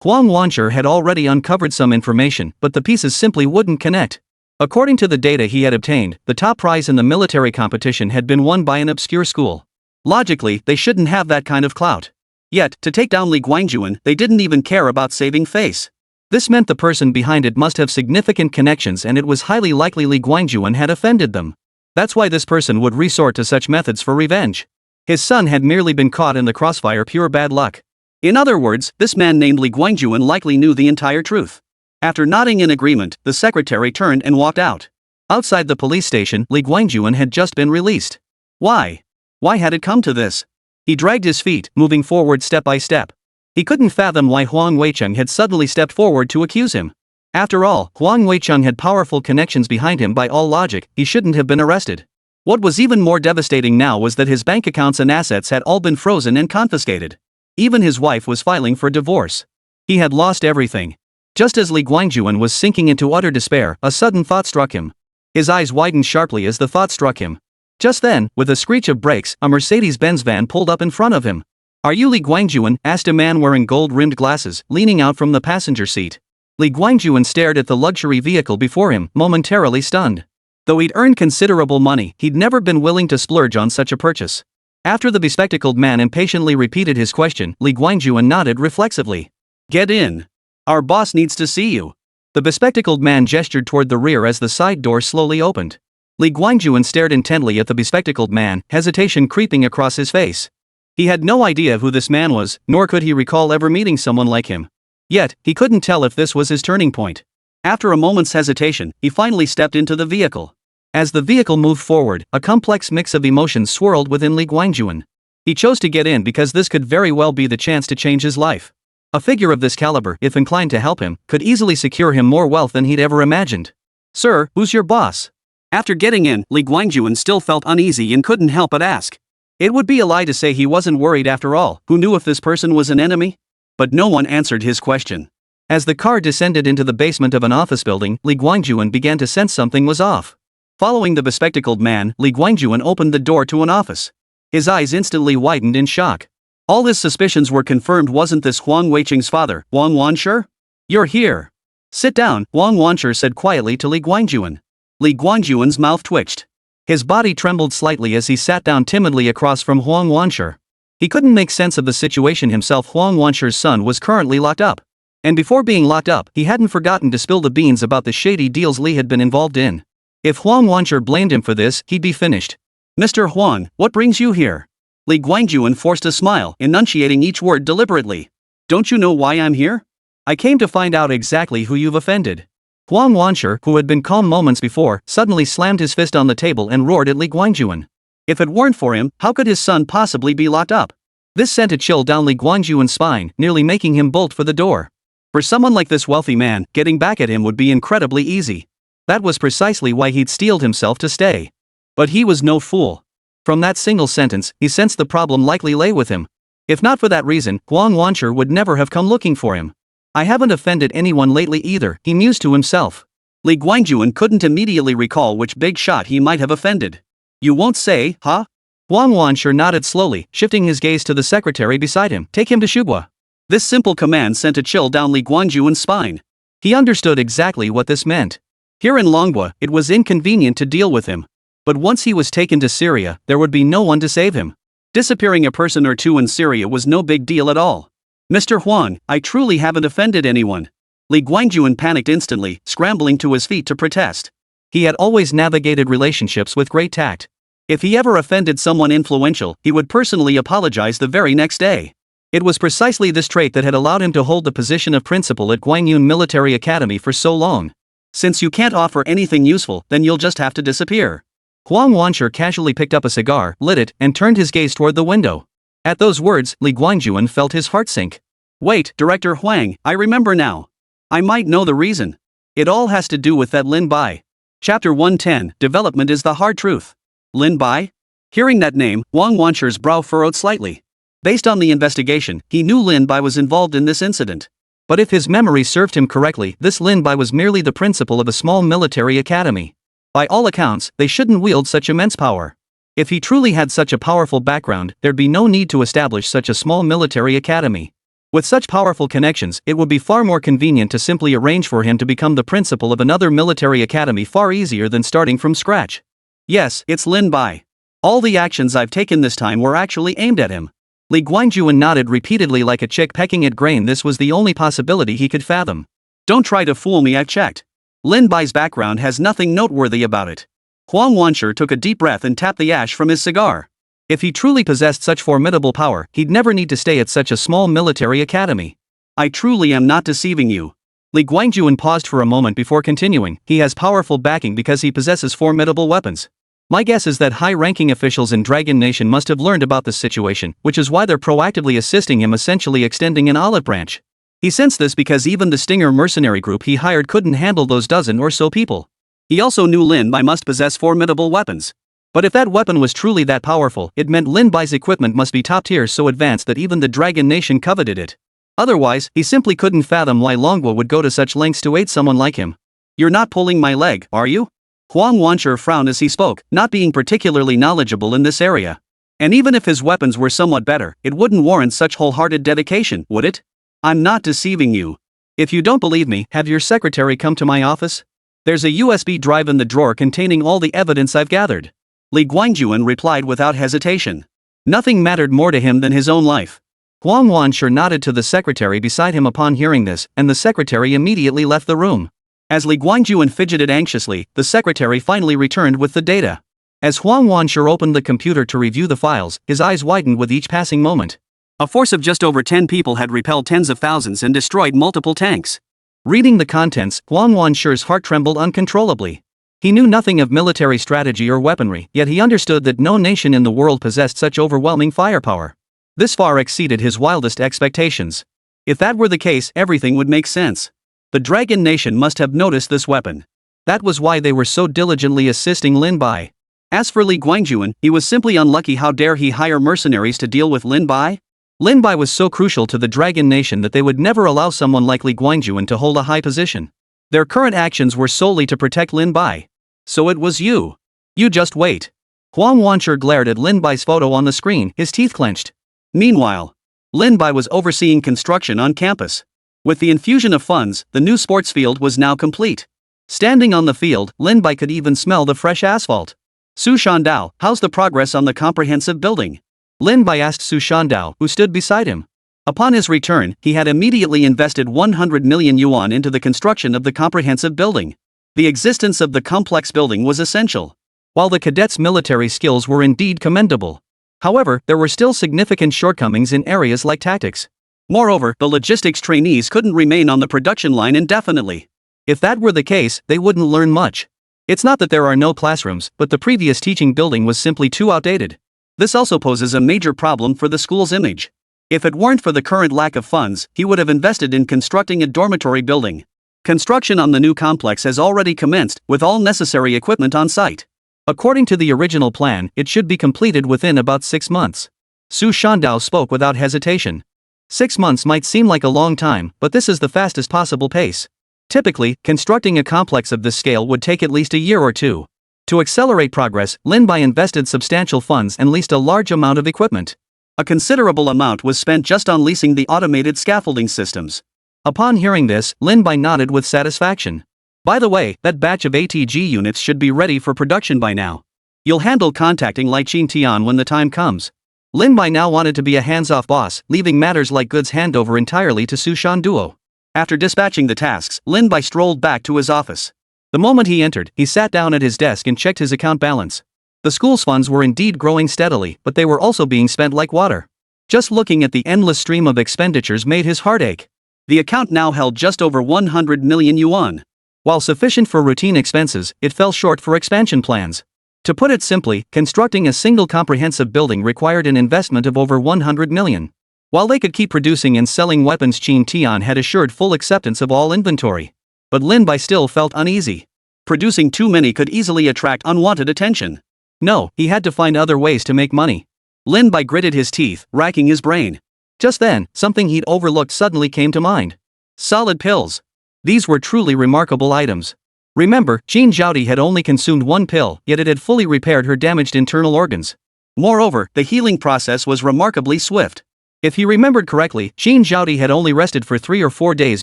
Huang Wanshi had already uncovered some information, but the pieces simply wouldn't connect. According to the data he had obtained, the top prize in the military competition had been won by an obscure school. Logically, they shouldn't have that kind of clout. Yet, to take down Li Guangjuan, they didn't even care about saving face. This meant the person behind it must have significant connections, and it was highly likely Li Guangjuan had offended them. That's why this person would resort to such methods for revenge. His son had merely been caught in the crossfire, pure bad luck. In other words, this man named Li Guangjuan likely knew the entire truth. After nodding in agreement, the secretary turned and walked out. Outside the police station, Li Guangjuan had just been released. Why? Why had it come to this? He dragged his feet, moving forward step by step. He couldn't fathom why Huang Weicheng had suddenly stepped forward to accuse him. After all, Huang Weicheng had powerful connections behind him. By all logic, he shouldn't have been arrested. What was even more devastating now was that his bank accounts and assets had all been frozen and confiscated. Even his wife was filing for divorce. He had lost everything. Just as Li Guangjuan was sinking into utter despair, a sudden thought struck him. His eyes widened sharply as the thought struck him. Just then, with a screech of brakes, a Mercedes-Benz van pulled up in front of him. "Are you Li Guangjuan?" asked a man wearing gold-rimmed glasses, leaning out from the passenger seat. Li Guangjuan stared at the luxury vehicle before him, momentarily stunned. Though he'd earned considerable money, he'd never been willing to splurge on such a purchase. After the bespectacled man impatiently repeated his question, Li Guangjuan nodded reflexively. "Get in. Our boss needs to see you." The bespectacled man gestured toward the rear as the side door slowly opened. Li Guangjuan stared intently at the bespectacled man, hesitation creeping across his face. He had no idea who this man was, nor could he recall ever meeting someone like him. Yet, he couldn't tell if this was his turning point. After a moment's hesitation, he finally stepped into the vehicle. As the vehicle moved forward, a complex mix of emotions swirled within Li Guangjuan. He chose to get in because this could very well be the chance to change his life. A figure of this caliber, if inclined to help him, could easily secure him more wealth than he'd ever imagined. "Sir, who's your boss?" After getting in, Li Guangjuan still felt uneasy and couldn't help but ask. It would be a lie to say he wasn't worried after all. Who knew if this person was an enemy? But no one answered his question. As the car descended into the basement of an office building, Li Guangjuan began to sense something was off. Following the bespectacled man, Li Guangjuan opened the door to an office. His eyes instantly widened in shock. All his suspicions were confirmed. Wasn't this Huang Weicheng's father, Huang Wanshi? "You're here. Sit down," Huang Wanshi said quietly to Li Guangjuan. Li Guangjuan's mouth twitched. His body trembled slightly as he sat down timidly across from Huang Wanshi. He couldn't make sense of the situation himself. Huang Wanshi's son was currently locked up. And before being locked up, he hadn't forgotten to spill the beans about the shady deals Li had been involved in. If Huang Wanshi blamed him for this, he'd be finished. "Mr. Huang, what brings you here?" Li Guangjuan forced a smile, enunciating each word deliberately. "Don't you know why I'm here? I came to find out exactly who you've offended." Huang Wanshi, who had been calm moments before, suddenly slammed his fist on the table and roared at Li Guangjuan. If it weren't for him, how could his son possibly be locked up? This sent a chill down Li Guangjuan's spine, nearly making him bolt for the door. For someone like this wealthy man, getting back at him would be incredibly easy. That was precisely why he'd steeled himself to stay. But he was no fool. From that single sentence, he sensed the problem likely lay with him. If not for that reason, Huang Wanshi would never have come looking for him. "I haven't offended anyone lately either," he mused to himself. Li Guangjuan couldn't immediately recall which big shot he might have offended. "You won't say, huh?" Huang Wanshi nodded slowly, shifting his gaze to the secretary beside him. "Take him to Shugua." This simple command sent a chill down Li Guangjuan's spine. He understood exactly what this meant. Here in Longwa, it was inconvenient to deal with him. But once he was taken to Syria, there would be no one to save him. Disappearing a person or two in Syria was no big deal at all. "Mr. Huang, I truly haven't offended anyone." Li Guangjuan panicked instantly, scrambling to his feet to protest. He had always navigated relationships with great tact. If he ever offended someone influential, he would personally apologize the very next day. It was precisely this trait that had allowed him to hold the position of principal at Gwangyun Military Academy for so long. "Since you can't offer anything useful, then you'll just have to disappear." Huang Wanshi casually picked up a cigar, lit it, and turned his gaze toward the window. At those words, Li Guangjuan felt his heart sink. "Wait, Director Huang, I remember now. I might know the reason. It all has to do with that Lin Bai." Chapter 110, Development is the Hard Truth. Lin Bai? Hearing that name, Huang Wanshi's brow furrowed slightly. Based on the investigation, he knew Lin Bai was involved in this incident. But if his memory served him correctly, this Lin Bai was merely the principal of a small military academy. By all accounts, they shouldn't wield such immense power. If he truly had such a powerful background, there'd be no need to establish such a small military academy. With such powerful connections, it would be far more convenient to simply arrange for him to become the principal of another military academy, far easier than starting from scratch. Yes, it's Lin Bai. All the actions I've taken this time were actually aimed at him. Li Guangjuan nodded repeatedly like a chick pecking at grain. This was the only possibility he could fathom. Don't try to fool me, I've checked. Lin Bai's background has nothing noteworthy about it. Huang Wanshi took a deep breath and tapped the ash from his cigar. If he truly possessed such formidable power, he'd never need to stay at such a small military academy. I truly am not deceiving you. Li Guangjuan paused for a moment before continuing. He has powerful backing because he possesses formidable weapons. My guess is that high-ranking officials in Dragon Nation must have learned about this situation, which is why they're proactively assisting him, essentially extending an olive branch. He sensed this because even the Stinger mercenary group he hired couldn't handle those dozen or so people. He also knew Lin Bai must possess formidable weapons. But if that weapon was truly that powerful, it meant Lin Bai's equipment must be top tier, so advanced that even the Dragon Nation coveted it. Otherwise, he simply couldn't fathom why Longguo would go to such lengths to aid someone like him. You're not pulling my leg, are you? Huang Wanshi frowned as he spoke, not being particularly knowledgeable in this area. And even if his weapons were somewhat better, it wouldn't warrant such wholehearted dedication, would it? I'm not deceiving you. If you don't believe me, have your secretary come to my office. There's a USB drive in the drawer containing all the evidence I've gathered. Li Guangjuan replied without hesitation. Nothing mattered more to him than his own life. Huang Wanshi nodded to the secretary beside him upon hearing this, and the secretary immediately left the room. As Li Guangjuan fidgeted anxiously, the secretary finally returned with the data. As Huang Wanshi opened the computer to review the files, his eyes widened with each passing moment. A force of just over 10 people had repelled tens of thousands and destroyed multiple tanks. Reading the contents, Huang Wanshi's heart trembled uncontrollably. He knew nothing of military strategy or weaponry, yet he understood that no nation in the world possessed such overwhelming firepower. This far exceeded his wildest expectations. If that were the case, everything would make sense. The Dragon Nation must have noticed this weapon. That was why they were so diligently assisting Lin Bai. As for Li Guangjuan, he was simply unlucky. How dare he hire mercenaries to deal with Lin Bai? Lin Bai was so crucial to the Dragon Nation that they would never allow someone like Li Guangjuan to hold a high position. Their current actions were solely to protect Lin Bai. So it was you. You just wait. Huang Wanshi glared at Lin Bai's photo on the screen, his teeth clenched. Meanwhile, Lin Bai was overseeing construction on campus. With the infusion of funds, the new sports field was now complete. Standing on the field, Lin Bai could even smell the fresh asphalt. Su Shandao, how's the progress on the comprehensive building? Lin Bai asked Su Shandao, who stood beside him. Upon his return, he had immediately invested 100 million yuan into the construction of the comprehensive building. The existence of the complex building was essential. While the cadets' military skills were indeed commendable, however, there were still significant shortcomings in areas like tactics. Moreover, the logistics trainees couldn't remain on the production line indefinitely. If that were the case, they wouldn't learn much. It's not that there are no classrooms, but the previous teaching building was simply too outdated. This also poses a major problem for the school's image. If it weren't for the current lack of funds, he would have invested in constructing a dormitory building. Construction on the new complex has already commenced, with all necessary equipment on site. According to the original plan, it should be completed within about 6 months. Su Shandao spoke without hesitation. 6 months might seem like a long time, but this is the fastest possible pace. Typically, constructing a complex of this scale would take at least a year or two. To accelerate progress, Lin Bai invested substantial funds and leased a large amount of equipment. A considerable amount was spent just on leasing the automated scaffolding systems. Upon hearing this, Lin Bai nodded with satisfaction. By the way, that batch of ATG units should be ready for production by now. You'll handle contacting Lai Qingtian when the time comes. Lin Bai now wanted to be a hands-off boss, leaving matters like goods handover entirely to Su Shanduo. After dispatching the tasks, Lin Bai strolled back to his office. The moment he entered, he sat down at his desk and checked his account balance. The school's funds were indeed growing steadily, but they were also being spent like water. Just looking at the endless stream of expenditures made his heart ache. The account now held just over 100 million yuan. While sufficient for routine expenses, it fell short for expansion plans. To put it simply, constructing a single comprehensive building required an investment of over 100 million. While they could keep producing and selling weapons, Qin Tian had assured full acceptance of all inventory. But Lin Bai still felt uneasy. Producing too many could easily attract unwanted attention. No, he had to find other ways to make money. Lin Bai gritted his teeth, racking his brain. Just then, something he'd overlooked suddenly came to mind. Solid pills. These were truly remarkable items. Remember, Jean Zhaodi had only consumed one pill, yet it had fully repaired her damaged internal organs. Moreover, the healing process was remarkably swift. If he remembered correctly, Jean Zhaodi had only rested for 3 or 4 days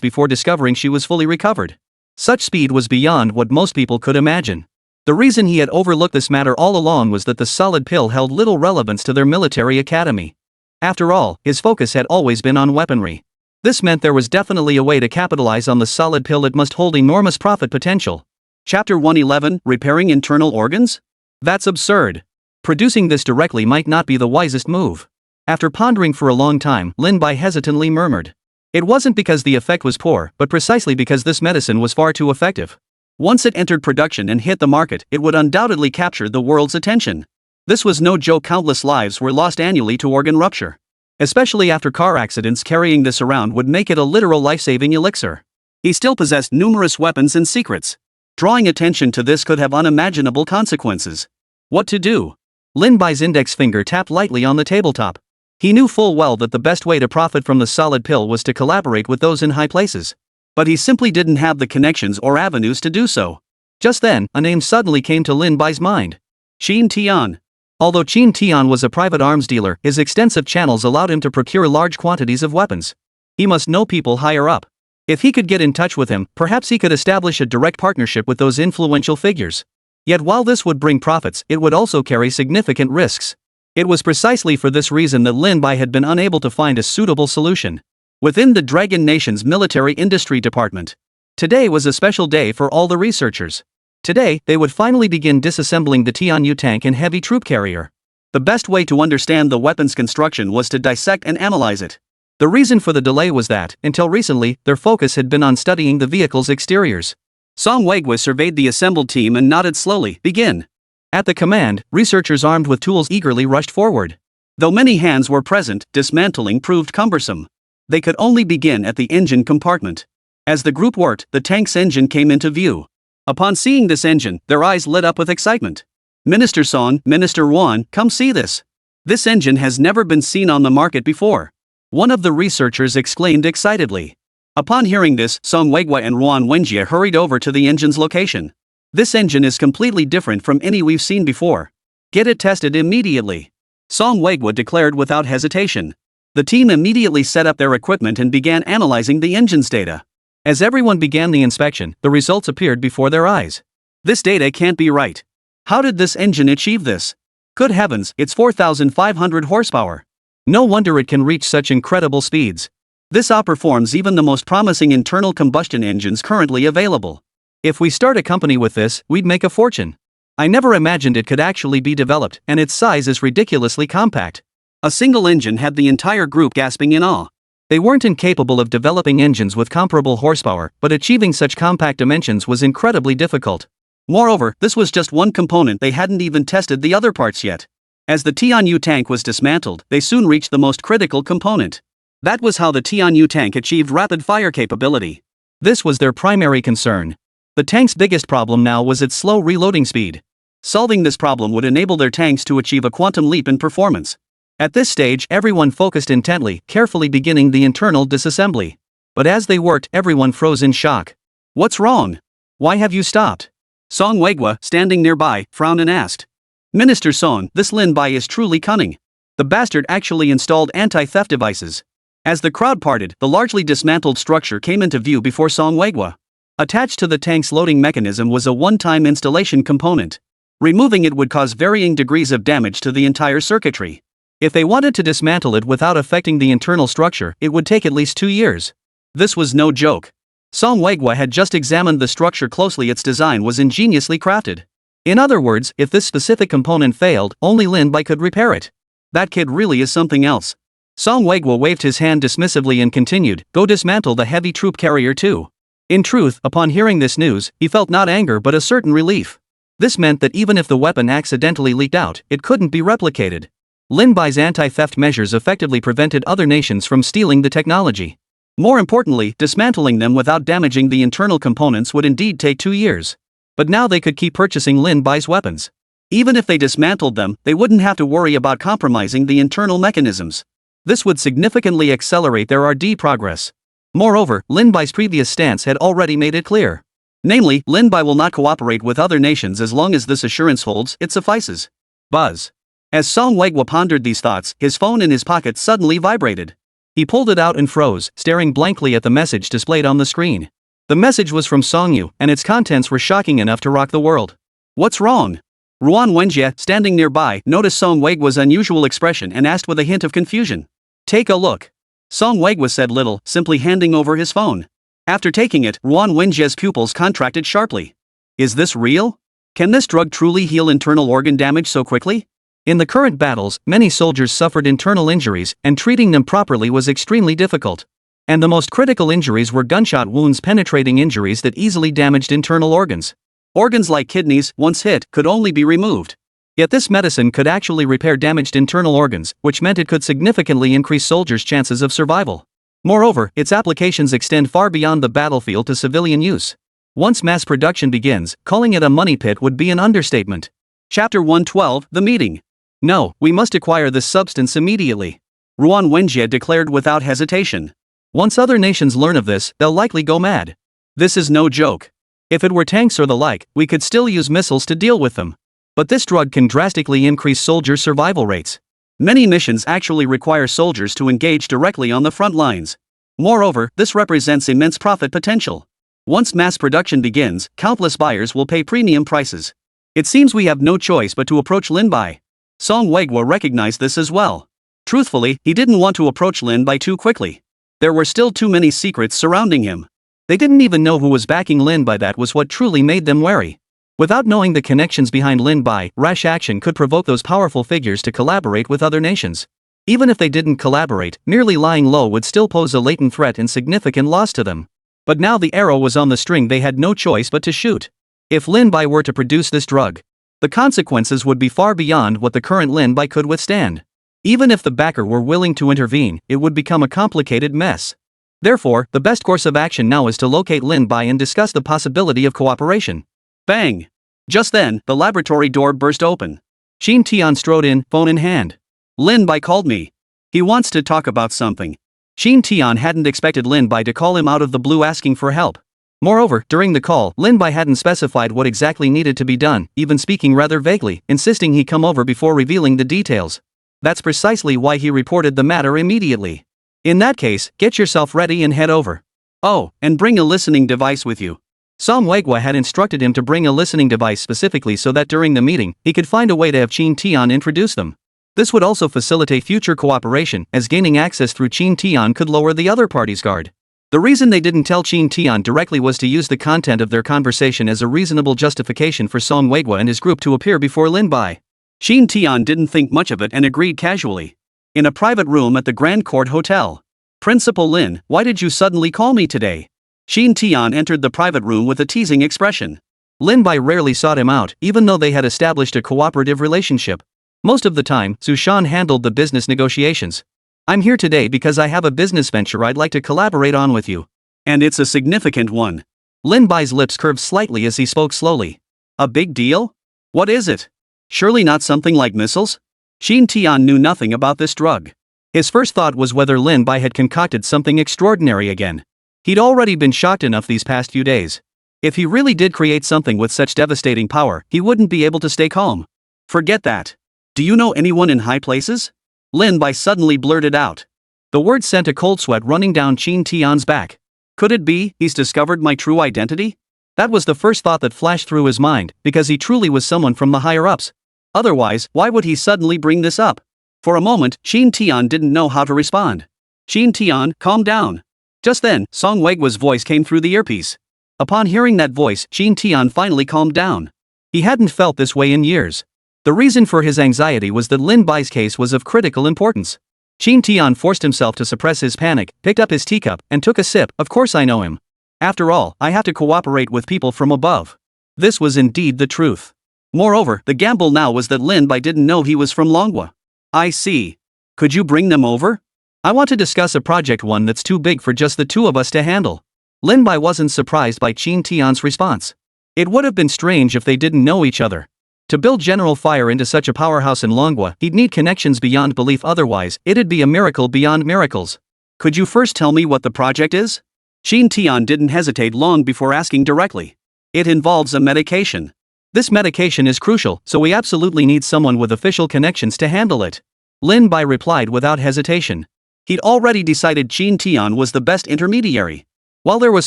before discovering she was fully recovered. Such speed was beyond what most people could imagine. The reason he had overlooked this matter all along was that the solid pill held little relevance to their military academy. After all, his focus had always been on weaponry. This meant there was definitely a way to capitalize on the solid pill. It must hold enormous profit potential. Chapter 111, Repairing Internal Organs? That's absurd. Producing this directly might not be the wisest move. After pondering for a long time, Lin Bai hesitantly murmured. It wasn't because the effect was poor, but precisely because this medicine was far too effective. Once it entered production and hit the market, it would undoubtedly capture the world's attention. This was no joke. Countless lives were lost annually to organ rupture. Especially after car accidents, carrying this around would make it a literal life-saving elixir. He still possessed numerous weapons and secrets. Drawing attention to this could have unimaginable consequences. What to do? Lin Bai's index finger tapped lightly on the tabletop. He knew full well that the best way to profit from the solid pill was to collaborate with those in high places. But he simply didn't have the connections or avenues to do so. Just then, a name suddenly came to Lin Bai's mind. Qin Tian. Although Qin Tian was a private arms dealer, his extensive channels allowed him to procure large quantities of weapons. He must know people higher up. If he could get in touch with him, perhaps he could establish a direct partnership with those influential figures. Yet while this would bring profits, it would also carry significant risks. It was precisely for this reason that Lin Bai had been unable to find a suitable solution. Within the Dragon Nation's military industry department, today was a special day for all the researchers. Today, they would finally begin disassembling the Tianyu tank and heavy troop carrier. The best way to understand the weapon's construction was to dissect and analyze it. The reason for the delay was that, until recently, their focus had been on studying the vehicle's exteriors. Song Weigwa surveyed the assembled team and nodded slowly. Begin. At the command, researchers armed with tools eagerly rushed forward. Though many hands were present, dismantling proved cumbersome. They could only begin at the engine compartment. As the group worked, the tank's engine came into view. Upon seeing this engine, their eyes lit up with excitement. Minister Song, Minister Wan, come see this. This engine has never been seen on the market before. One of the researchers exclaimed excitedly. Upon hearing this, Song Weigwa and Wan Wenjie hurried over to the engine's location. This engine is completely different from any we've seen before. Get it tested immediately. Song Weigwa declared without hesitation. The team immediately set up their equipment and began analyzing the engine's data. As everyone began the inspection, the results appeared before their eyes. This data can't be right. How did this engine achieve this? Good heavens, it's 4,500 horsepower. No wonder it can reach such incredible speeds. This outperforms even the most promising internal combustion engines currently available. If we start a company with this, we'd make a fortune. I never imagined it could actually be developed, and its size is ridiculously compact. A single engine had the entire group gasping in awe. They weren't incapable of developing engines with comparable horsepower, but achieving such compact dimensions was incredibly difficult. Moreover, this was just one component. They hadn't even tested the other parts yet. As the Tianyu tank was dismantled, they soon reached the most critical component. That was how the Tianyu tank achieved rapid fire capability. This was their primary concern. The tank's biggest problem now was its slow reloading speed. Solving this problem would enable their tanks to achieve a quantum leap in performance. At this stage, everyone focused intently, carefully beginning the internal disassembly. But as they worked, everyone froze in shock. What's wrong? Why have you stopped? Song Weigwa, standing nearby, frowned and asked. Minister Song, this Lin Bai is truly cunning. The bastard actually installed anti-theft devices. As the crowd parted, the largely dismantled structure came into view before Song Weigwa. Attached to the tank's loading mechanism was a one-time installation component. Removing it would cause varying degrees of damage to the entire circuitry. If they wanted to dismantle it without affecting the internal structure, it would take at least 2 years. This was no joke. Song Weigwa had just examined the structure closely. Its design was ingeniously crafted. In other words, if this specific component failed, only Lin Bai could repair it. That kid really is something else. Song Weigwa waved his hand dismissively and continued, go dismantle the heavy troop carrier too. In truth, upon hearing this news, he felt not anger but a certain relief. This meant that even if the weapon accidentally leaked out, it couldn't be replicated. Lin Bai's anti-theft measures effectively prevented other nations from stealing the technology. More importantly, dismantling them without damaging the internal components would indeed take 2 years. But now they could keep purchasing Lin Bai's weapons. Even if they dismantled them, they wouldn't have to worry about compromising the internal mechanisms. This would significantly accelerate their R&D progress. Moreover, Lin Bai's previous stance had already made it clear. Namely, Lin Bai will not cooperate with other nations as long as this assurance holds, it suffices. Buzz. As Song Weigwa pondered these thoughts, his phone in his pocket suddenly vibrated. He pulled it out and froze, staring blankly at the message displayed on the screen. The message was from Song Yu, and its contents were shocking enough to rock the world. What's wrong? Ruan Wenjie, standing nearby, noticed Song Weigwa's unusual expression and asked with a hint of confusion. Take a look. Song Weigwa said little, simply handing over his phone. After taking it, Ruan Wenjie's pupils contracted sharply. Is this real? Can this drug truly heal internal organ damage so quickly? In the current battles, many soldiers suffered internal injuries, and treating them properly was extremely difficult. And the most critical injuries were gunshot wounds, penetrating injuries that easily damaged internal organs. Organs like kidneys, once hit, could only be removed. Yet this medicine could actually repair damaged internal organs, which meant it could significantly increase soldiers' chances of survival. Moreover, its applications extend far beyond the battlefield to civilian use. Once mass production begins, calling it a money pit would be an understatement. Chapter 112, The Meeting. No, we must acquire this substance immediately. Ruan Wenjie declared without hesitation. Once other nations learn of this, they'll likely go mad. This is no joke. If it were tanks or the like, we could still use missiles to deal with them. But this drug can drastically increase soldier survival rates. Many missions actually require soldiers to engage directly on the front lines. Moreover, this represents immense profit potential. Once mass production begins, countless buyers will pay premium prices. It seems we have no choice but to approach Lin Bai. Song Weigwa recognized this as well. Truthfully, he didn't want to approach Lin Bai too quickly. There were still too many secrets surrounding him. They didn't even know who was backing Lin Bai. That was what truly made them wary. Without knowing the connections behind Lin Bai, rash action could provoke those powerful figures to collaborate with other nations. Even if they didn't collaborate, merely lying low would still pose a latent threat and significant loss to them. But now the arrow was on the string, they had no choice but to shoot. If Lin Bai were to produce this drug, the consequences would be far beyond what the current Lin Bai could withstand. Even if the backer were willing to intervene, it would become a complicated mess. Therefore, the best course of action now is to locate Lin Bai and discuss the possibility of cooperation. Bang! Just then, the laboratory door burst open. Qin Tian strode in, phone in hand. Lin Bai called me. He wants to talk about something. Qin Tian hadn't expected Lin Bai to call him out of the blue asking for help. Moreover, during the call, Lin Bai hadn't specified what exactly needed to be done, even speaking rather vaguely, insisting he come over before revealing the details. That's precisely why he reported the matter immediately. In that case, get yourself ready and head over. Oh, and bring a listening device with you. Song Weigwa had instructed him to bring a listening device specifically so that during the meeting, he could find a way to have Qin Tian introduce them. This would also facilitate future cooperation, as gaining access through Qin Tian could lower the other party's guard. The reason they didn't tell Qin Tian directly was to use the content of their conversation as a reasonable justification for Song Weigwa and his group to appear before Lin Bai. Qin Tian didn't think much of it and agreed casually. In a private room at the Grand Court Hotel. Principal Lin, why did you suddenly call me today? Qin Tian entered the private room with a teasing expression. Lin Bai rarely sought him out, even though they had established a cooperative relationship. Most of the time, Su Shan handled the business negotiations. I'm here today because I have a business venture I'd like to collaborate on with you. And it's a significant one. Lin Bai's lips curved slightly as he spoke slowly. A big deal? What is it? Surely not something like missiles? Qin Tian knew nothing about this drug. His first thought was whether Lin Bai had concocted something extraordinary again. He'd already been shocked enough these past few days. If he really did create something with such devastating power, he wouldn't be able to stay calm. Forget that. Do you know anyone in high places? Lin Bai suddenly blurted out. The word sent a cold sweat running down Qin Tian's back. Could it be he's discovered my true identity? That was the first thought that flashed through his mind, because he truly was someone from the higher-ups. Otherwise, why would he suddenly bring this up? For a moment, Qin Tian didn't know how to respond. Qin Tian, calm down. Just then, Song Weigwa's voice came through the earpiece. Upon hearing that voice, Qin Tian finally calmed down. He hadn't felt this way in years. The reason for his anxiety was that Lin Bai's case was of critical importance. Qin Tian forced himself to suppress his panic, picked up his teacup, and took a sip. Of course I know him. After all, I have to cooperate with people from above. This was indeed the truth. Moreover, the gamble now was that Lin Bai didn't know he was from Manhwa. I see. Could you bring them over? I want to discuss a project, one that's too big for just the two of us to handle. Lin Bai wasn't surprised by Qin Tian's response. It would have been strange if they didn't know each other. To build General Fire into such a powerhouse in Manhwa, he'd need connections beyond belief, otherwise, it'd be a miracle beyond miracles. Could you first tell me what the project is? Shin Tian didn't hesitate long before asking directly. It involves a medication. This medication is crucial, so we absolutely need someone with official connections to handle it. Lin Bai replied without hesitation. He'd already decided Shin Tian was the best intermediary. While there was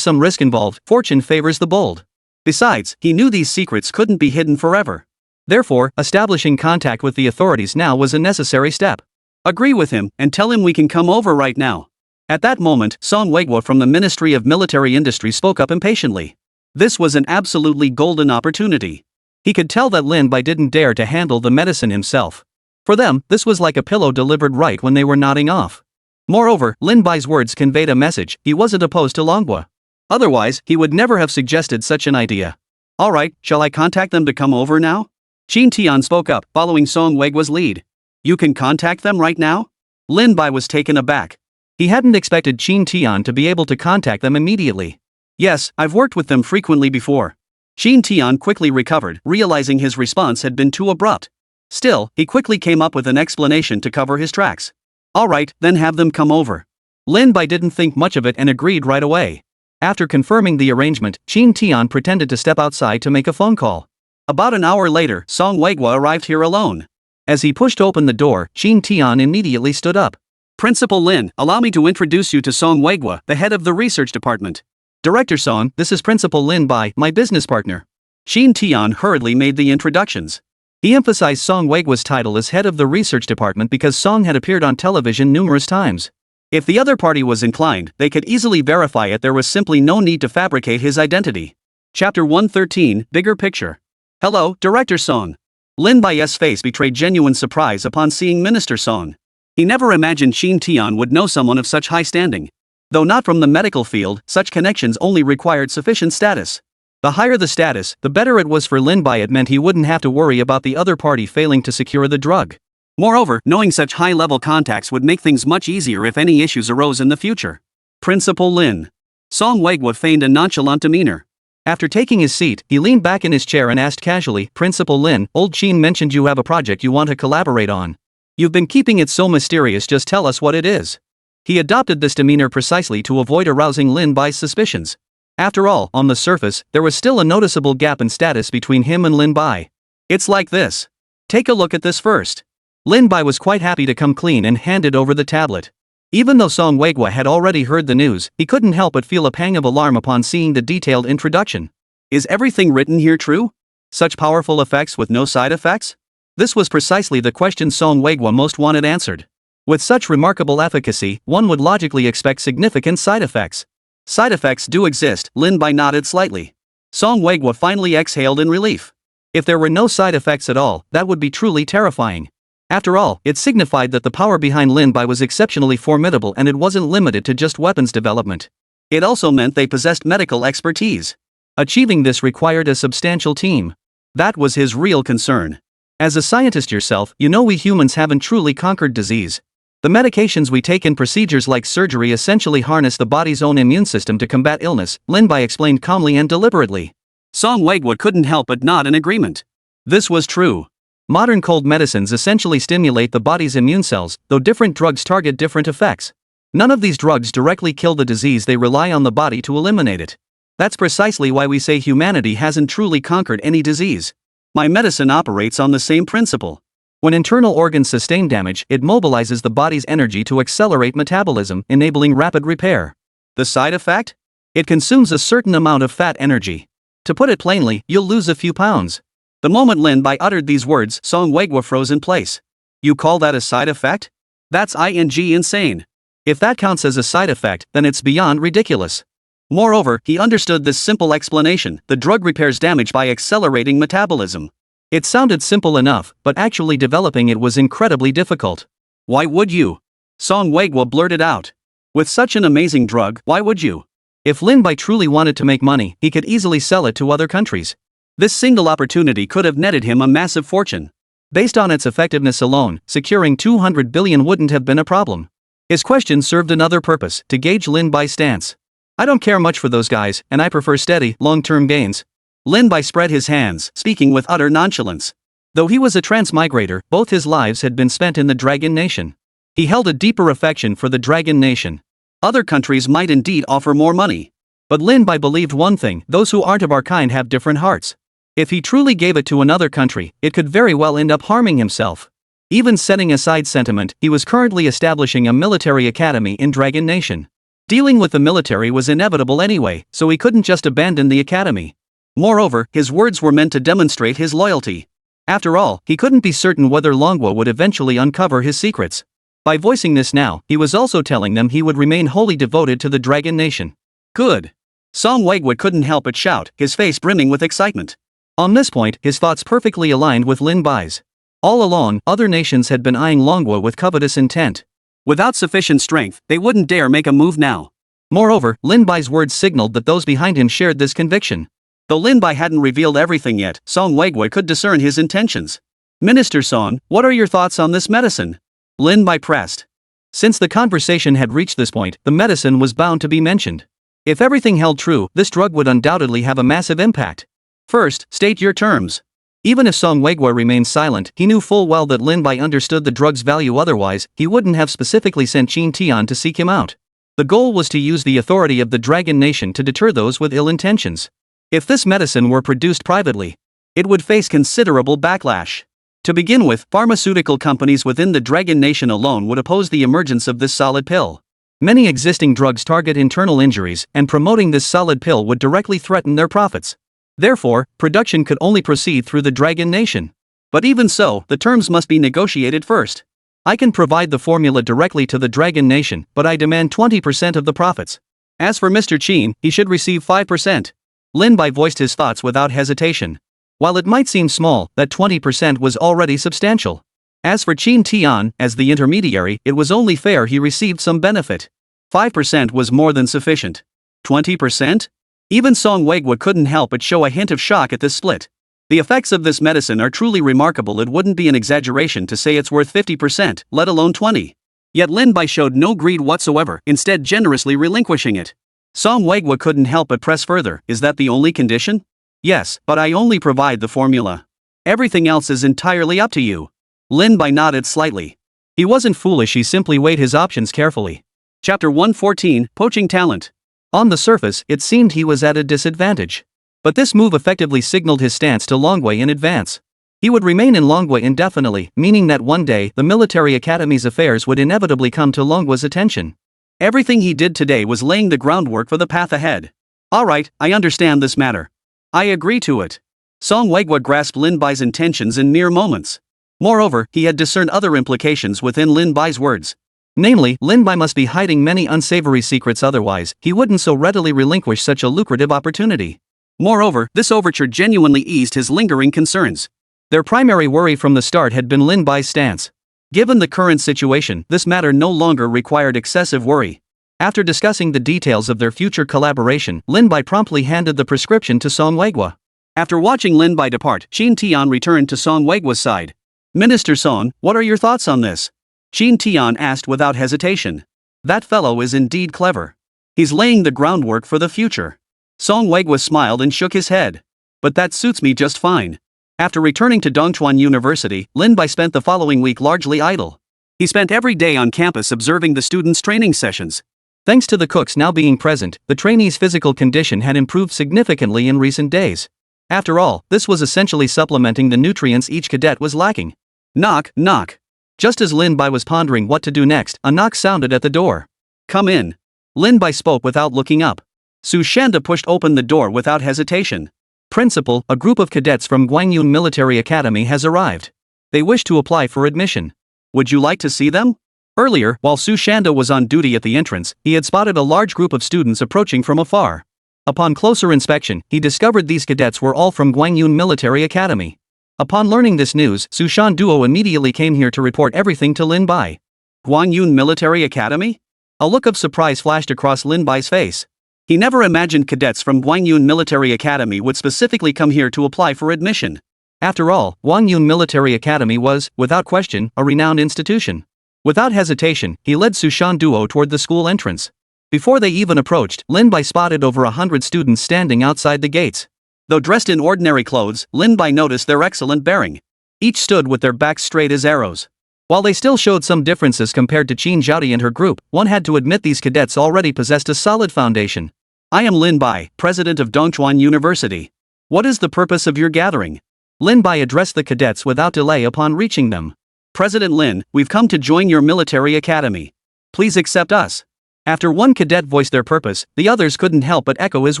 some risk involved, fortune favors the bold. Besides, he knew these secrets couldn't be hidden forever. Therefore, establishing contact with the authorities now was a necessary step. Agree with him, and tell him we can come over right now. At that moment, Song Weiguo from the Ministry of Military Industry spoke up impatiently. This was an absolutely golden opportunity. He could tell that Lin Bai didn't dare to handle the medicine himself. For them, this was like a pillow delivered right when they were nodding off. Moreover, Lin Bai's words conveyed a message: he wasn't opposed to Longhua. Otherwise, he would never have suggested such an idea. Alright, shall I contact them to come over now? Shin Tian spoke up, following Song Weiguo's lead. You can contact them right now? Lin Bai was taken aback. He hadn't expected Shin Tian to be able to contact them immediately. Yes, I've worked with them frequently before. Shin Tian quickly recovered, realizing his response had been too abrupt. Still, he quickly came up with an explanation to cover his tracks. Alright, then have them come over. Lin Bai didn't think much of it and agreed right away. After confirming the arrangement, Shin Tian pretended to step outside to make a phone call. About an hour later, Song Weiguo arrived here alone. As he pushed open the door, Shin Tian immediately stood up. Principal Lin, allow me to introduce you to Song Weiguo, the head of the research department. Director Song, this is Principal Lin Bai, my business partner. Shin Tian hurriedly made the introductions. He emphasized Song Weiguo's title as head of the research department because Song had appeared on television numerous times. If the other party was inclined, they could easily verify it. There was simply no need to fabricate his identity. Chapter 113, Bigger Picture. Hello, Director Song. Lin Bai's face betrayed genuine surprise upon seeing Minister Song. He never imagined Shin Tian would know someone of such high standing. Though not from the medical field, such connections only required sufficient status. The higher the status, the better it was for Lin Bai. It meant he wouldn't have to worry about the other party failing to secure the drug. Moreover, knowing such high-level contacts would make things much easier if any issues arose in the future. Principal Lin. Song Weiguo feigned a nonchalant demeanor. After taking his seat, he leaned back in his chair and asked casually, Principal Lin, old Shin mentioned you have a project you want to collaborate on. You've been keeping it so mysterious, just tell us what it is. He adopted this demeanor precisely to avoid arousing Lin Bai's suspicions. After all, on the surface, there was still a noticeable gap in status between him and Lin Bai. It's like this. Take a look at this first. Lin Bai was quite happy to come clean and handed over the tablet. Even though Song Weiguo had already heard the news, he couldn't help but feel a pang of alarm upon seeing the detailed introduction. Is everything written here true? Such powerful effects with no side effects? This was precisely the question Song Weiguo most wanted answered. With such remarkable efficacy, one would logically expect significant side effects. Side effects do exist, Lin Bai nodded slightly. Song Weiguo finally exhaled in relief. If there were no side effects at all, that would be truly terrifying. After all, it signified that the power behind Lin Bai was exceptionally formidable, and it wasn't limited to just weapons development. It also meant they possessed medical expertise. Achieving this required a substantial team. That was his real concern. As a scientist yourself, you know we humans haven't truly conquered disease. The medications we take in procedures like surgery essentially harness the body's own immune system to combat illness, Lin Bai explained calmly and deliberately. Song Weiguo couldn't help but nod in agreement. This was true. Modern cold medicines essentially stimulate the body's immune cells, though different drugs target different effects. None of these drugs directly kill the disease, they rely on the body to eliminate it. That's precisely why we say humanity hasn't truly conquered any disease. My medicine operates on the same principle. When internal organs sustain damage, it mobilizes the body's energy to accelerate metabolism, enabling rapid repair. The side effect? It consumes a certain amount of fat energy. To put it plainly, you'll lose a few pounds. The moment Lin Bai uttered these words, Song Weiguo froze in place. You call that a side effect? That's insane. If that counts as a side effect, then it's beyond ridiculous. Moreover, he understood this simple explanation: the drug repairs damage by accelerating metabolism. It sounded simple enough, but actually developing it was incredibly difficult. Why would you? Song Weiguo blurted out. With such an amazing drug, why would you? If Lin Bai truly wanted to make money, he could easily sell it to other countries. This single opportunity could have netted him a massive fortune. Based on its effectiveness alone, securing 200 billion wouldn't have been a problem. His question served another purpose: to gauge Lin Bai's stance. I don't care much for those guys, and I prefer steady, long-term gains. Lin Bai spread his hands, speaking with utter nonchalance. Though he was a transmigrator, both his lives had been spent in the Dragon Nation. He held a deeper affection for the Dragon Nation. Other countries might indeed offer more money. But Lin Bai believed one thing: those who aren't of our kind have different hearts. If he truly gave it to another country, it could very well end up harming himself. Even setting aside sentiment, he was currently establishing a military academy in Dragon Nation. Dealing with the military was inevitable anyway, so he couldn't just abandon the academy. Moreover, his words were meant to demonstrate his loyalty. After all, he couldn't be certain whether Longhua would eventually uncover his secrets. By voicing this now, he was also telling them he would remain wholly devoted to the Dragon Nation. Good. Song Weiguo couldn't help but shout, his face brimming with excitement. On this point, his thoughts perfectly aligned with Lin Bai's. All along, other nations had been eyeing Longhua with covetous intent. Without sufficient strength, they wouldn't dare make a move now. Moreover, Lin Bai's words signaled that those behind him shared this conviction. Though Lin Bai hadn't revealed everything yet, Song Weiguo could discern his intentions. Minister Song, what are your thoughts on this medicine? Lin Bai pressed. Since the conversation had reached this point, the medicine was bound to be mentioned. If everything held true, this drug would undoubtedly have a massive impact. First, state your terms. Even if Song Weiguo remained silent, he knew full well that Lin Bai understood the drug's value, otherwise, he wouldn't have specifically sent Qin Tian to seek him out. The goal was to use the authority of the Dragon Nation to deter those with ill intentions. If this medicine were produced privately, it would face considerable backlash. To begin with, pharmaceutical companies within the Dragon Nation alone would oppose the emergence of this solid pill. Many existing drugs target internal injuries, and promoting this solid pill would directly threaten their profits. Therefore, production could only proceed through the Dragon Nation. But even so, the terms must be negotiated first. I can provide the formula directly to the Dragon Nation, but I demand 20% of the profits. As for Mr. Qin, he should receive 5%. Lin Bai voiced his thoughts without hesitation. While it might seem small, that 20% was already substantial. As for Qin Tian, as the intermediary, it was only fair he received some benefit. 5% was more than sufficient. 20%? Even Song Weiguo couldn't help but show a hint of shock at this split. The effects of this medicine are truly remarkable. It wouldn't be an exaggeration to say it's worth 50%, let alone 20%. Yet Lin Bai showed no greed whatsoever, instead generously relinquishing it. Song Weiguo couldn't help but press further. Is that the only condition? Yes, but I only provide the formula. Everything else is entirely up to you. Lin Bai nodded slightly. He wasn't foolish, he simply weighed his options carefully. Chapter 114, Poaching Talent. On the surface, it seemed he was at a disadvantage. But this move effectively signaled his stance to Longhua in advance. He would remain in Longhua indefinitely, meaning that one day, the military academy's affairs would inevitably come to Longhua's attention. Everything he did today was laying the groundwork for the path ahead. Alright, I understand this matter. I agree to it. Song Weiguo grasped Lin Bai's intentions in mere moments. Moreover, he had discerned other implications within Lin Bai's words. Namely, Lin Bai must be hiding many unsavory secrets, otherwise, he wouldn't so readily relinquish such a lucrative opportunity. Moreover, this overture genuinely eased his lingering concerns. Their primary worry from the start had been Lin Bai's stance. Given the current situation, this matter no longer required excessive worry. After discussing the details of their future collaboration, Lin Bai promptly handed the prescription to Song Weiguo. After watching Lin Bai depart, Qin Tian returned to Song Weiguo's side. Minister Song, what are your thoughts on this? Qin Tian asked without hesitation. That fellow is indeed clever. He's laying the groundwork for the future. Song Weiguo smiled and shook his head. But that suits me just fine. After returning to Dongchuan University, Lin Bai spent the following week largely idle. He spent every day on campus observing the students' training sessions. Thanks to the cooks now being present, the trainees' physical condition had improved significantly in recent days. After all, this was essentially supplementing the nutrients each cadet was lacking. Knock, knock. Just as Lin Bai was pondering what to do next, a knock sounded at the door. Come in. Lin Bai spoke without looking up. Su Shanda pushed open the door without hesitation. Principal, a group of cadets from Guangyun Military Academy has arrived. They wish to apply for admission. Would you like to see them? Earlier, while Su Shanda was on duty at the entrance, he had spotted a large group of students approaching from afar. Upon closer inspection, he discovered these cadets were all from Guangyun Military Academy. Upon learning this news, Su Shan Duo immediately came here to report everything to Lin Bai. Guangyun Military Academy? A look of surprise flashed across Lin Bai's face. He never imagined cadets from Guangyun Military Academy would specifically come here to apply for admission. After all, Guangyun Military Academy was, without question, a renowned institution. Without hesitation, he led Su Shan Duo toward the school entrance. Before they even approached, Lin Bai spotted over 100 students standing outside the gates. Though dressed in ordinary clothes, Lin Bai noticed their excellent bearing. Each stood with their backs straight as arrows. While they still showed some differences compared to Qin Zhaodi and her group, one had to admit these cadets already possessed a solid foundation. I am Lin Bai, president of Dongchuan University. What is the purpose of your gathering? Lin Bai addressed the cadets without delay upon reaching them. President Lin, we've come to join your military academy. Please accept us. After one cadet voiced their purpose, the others couldn't help but echo his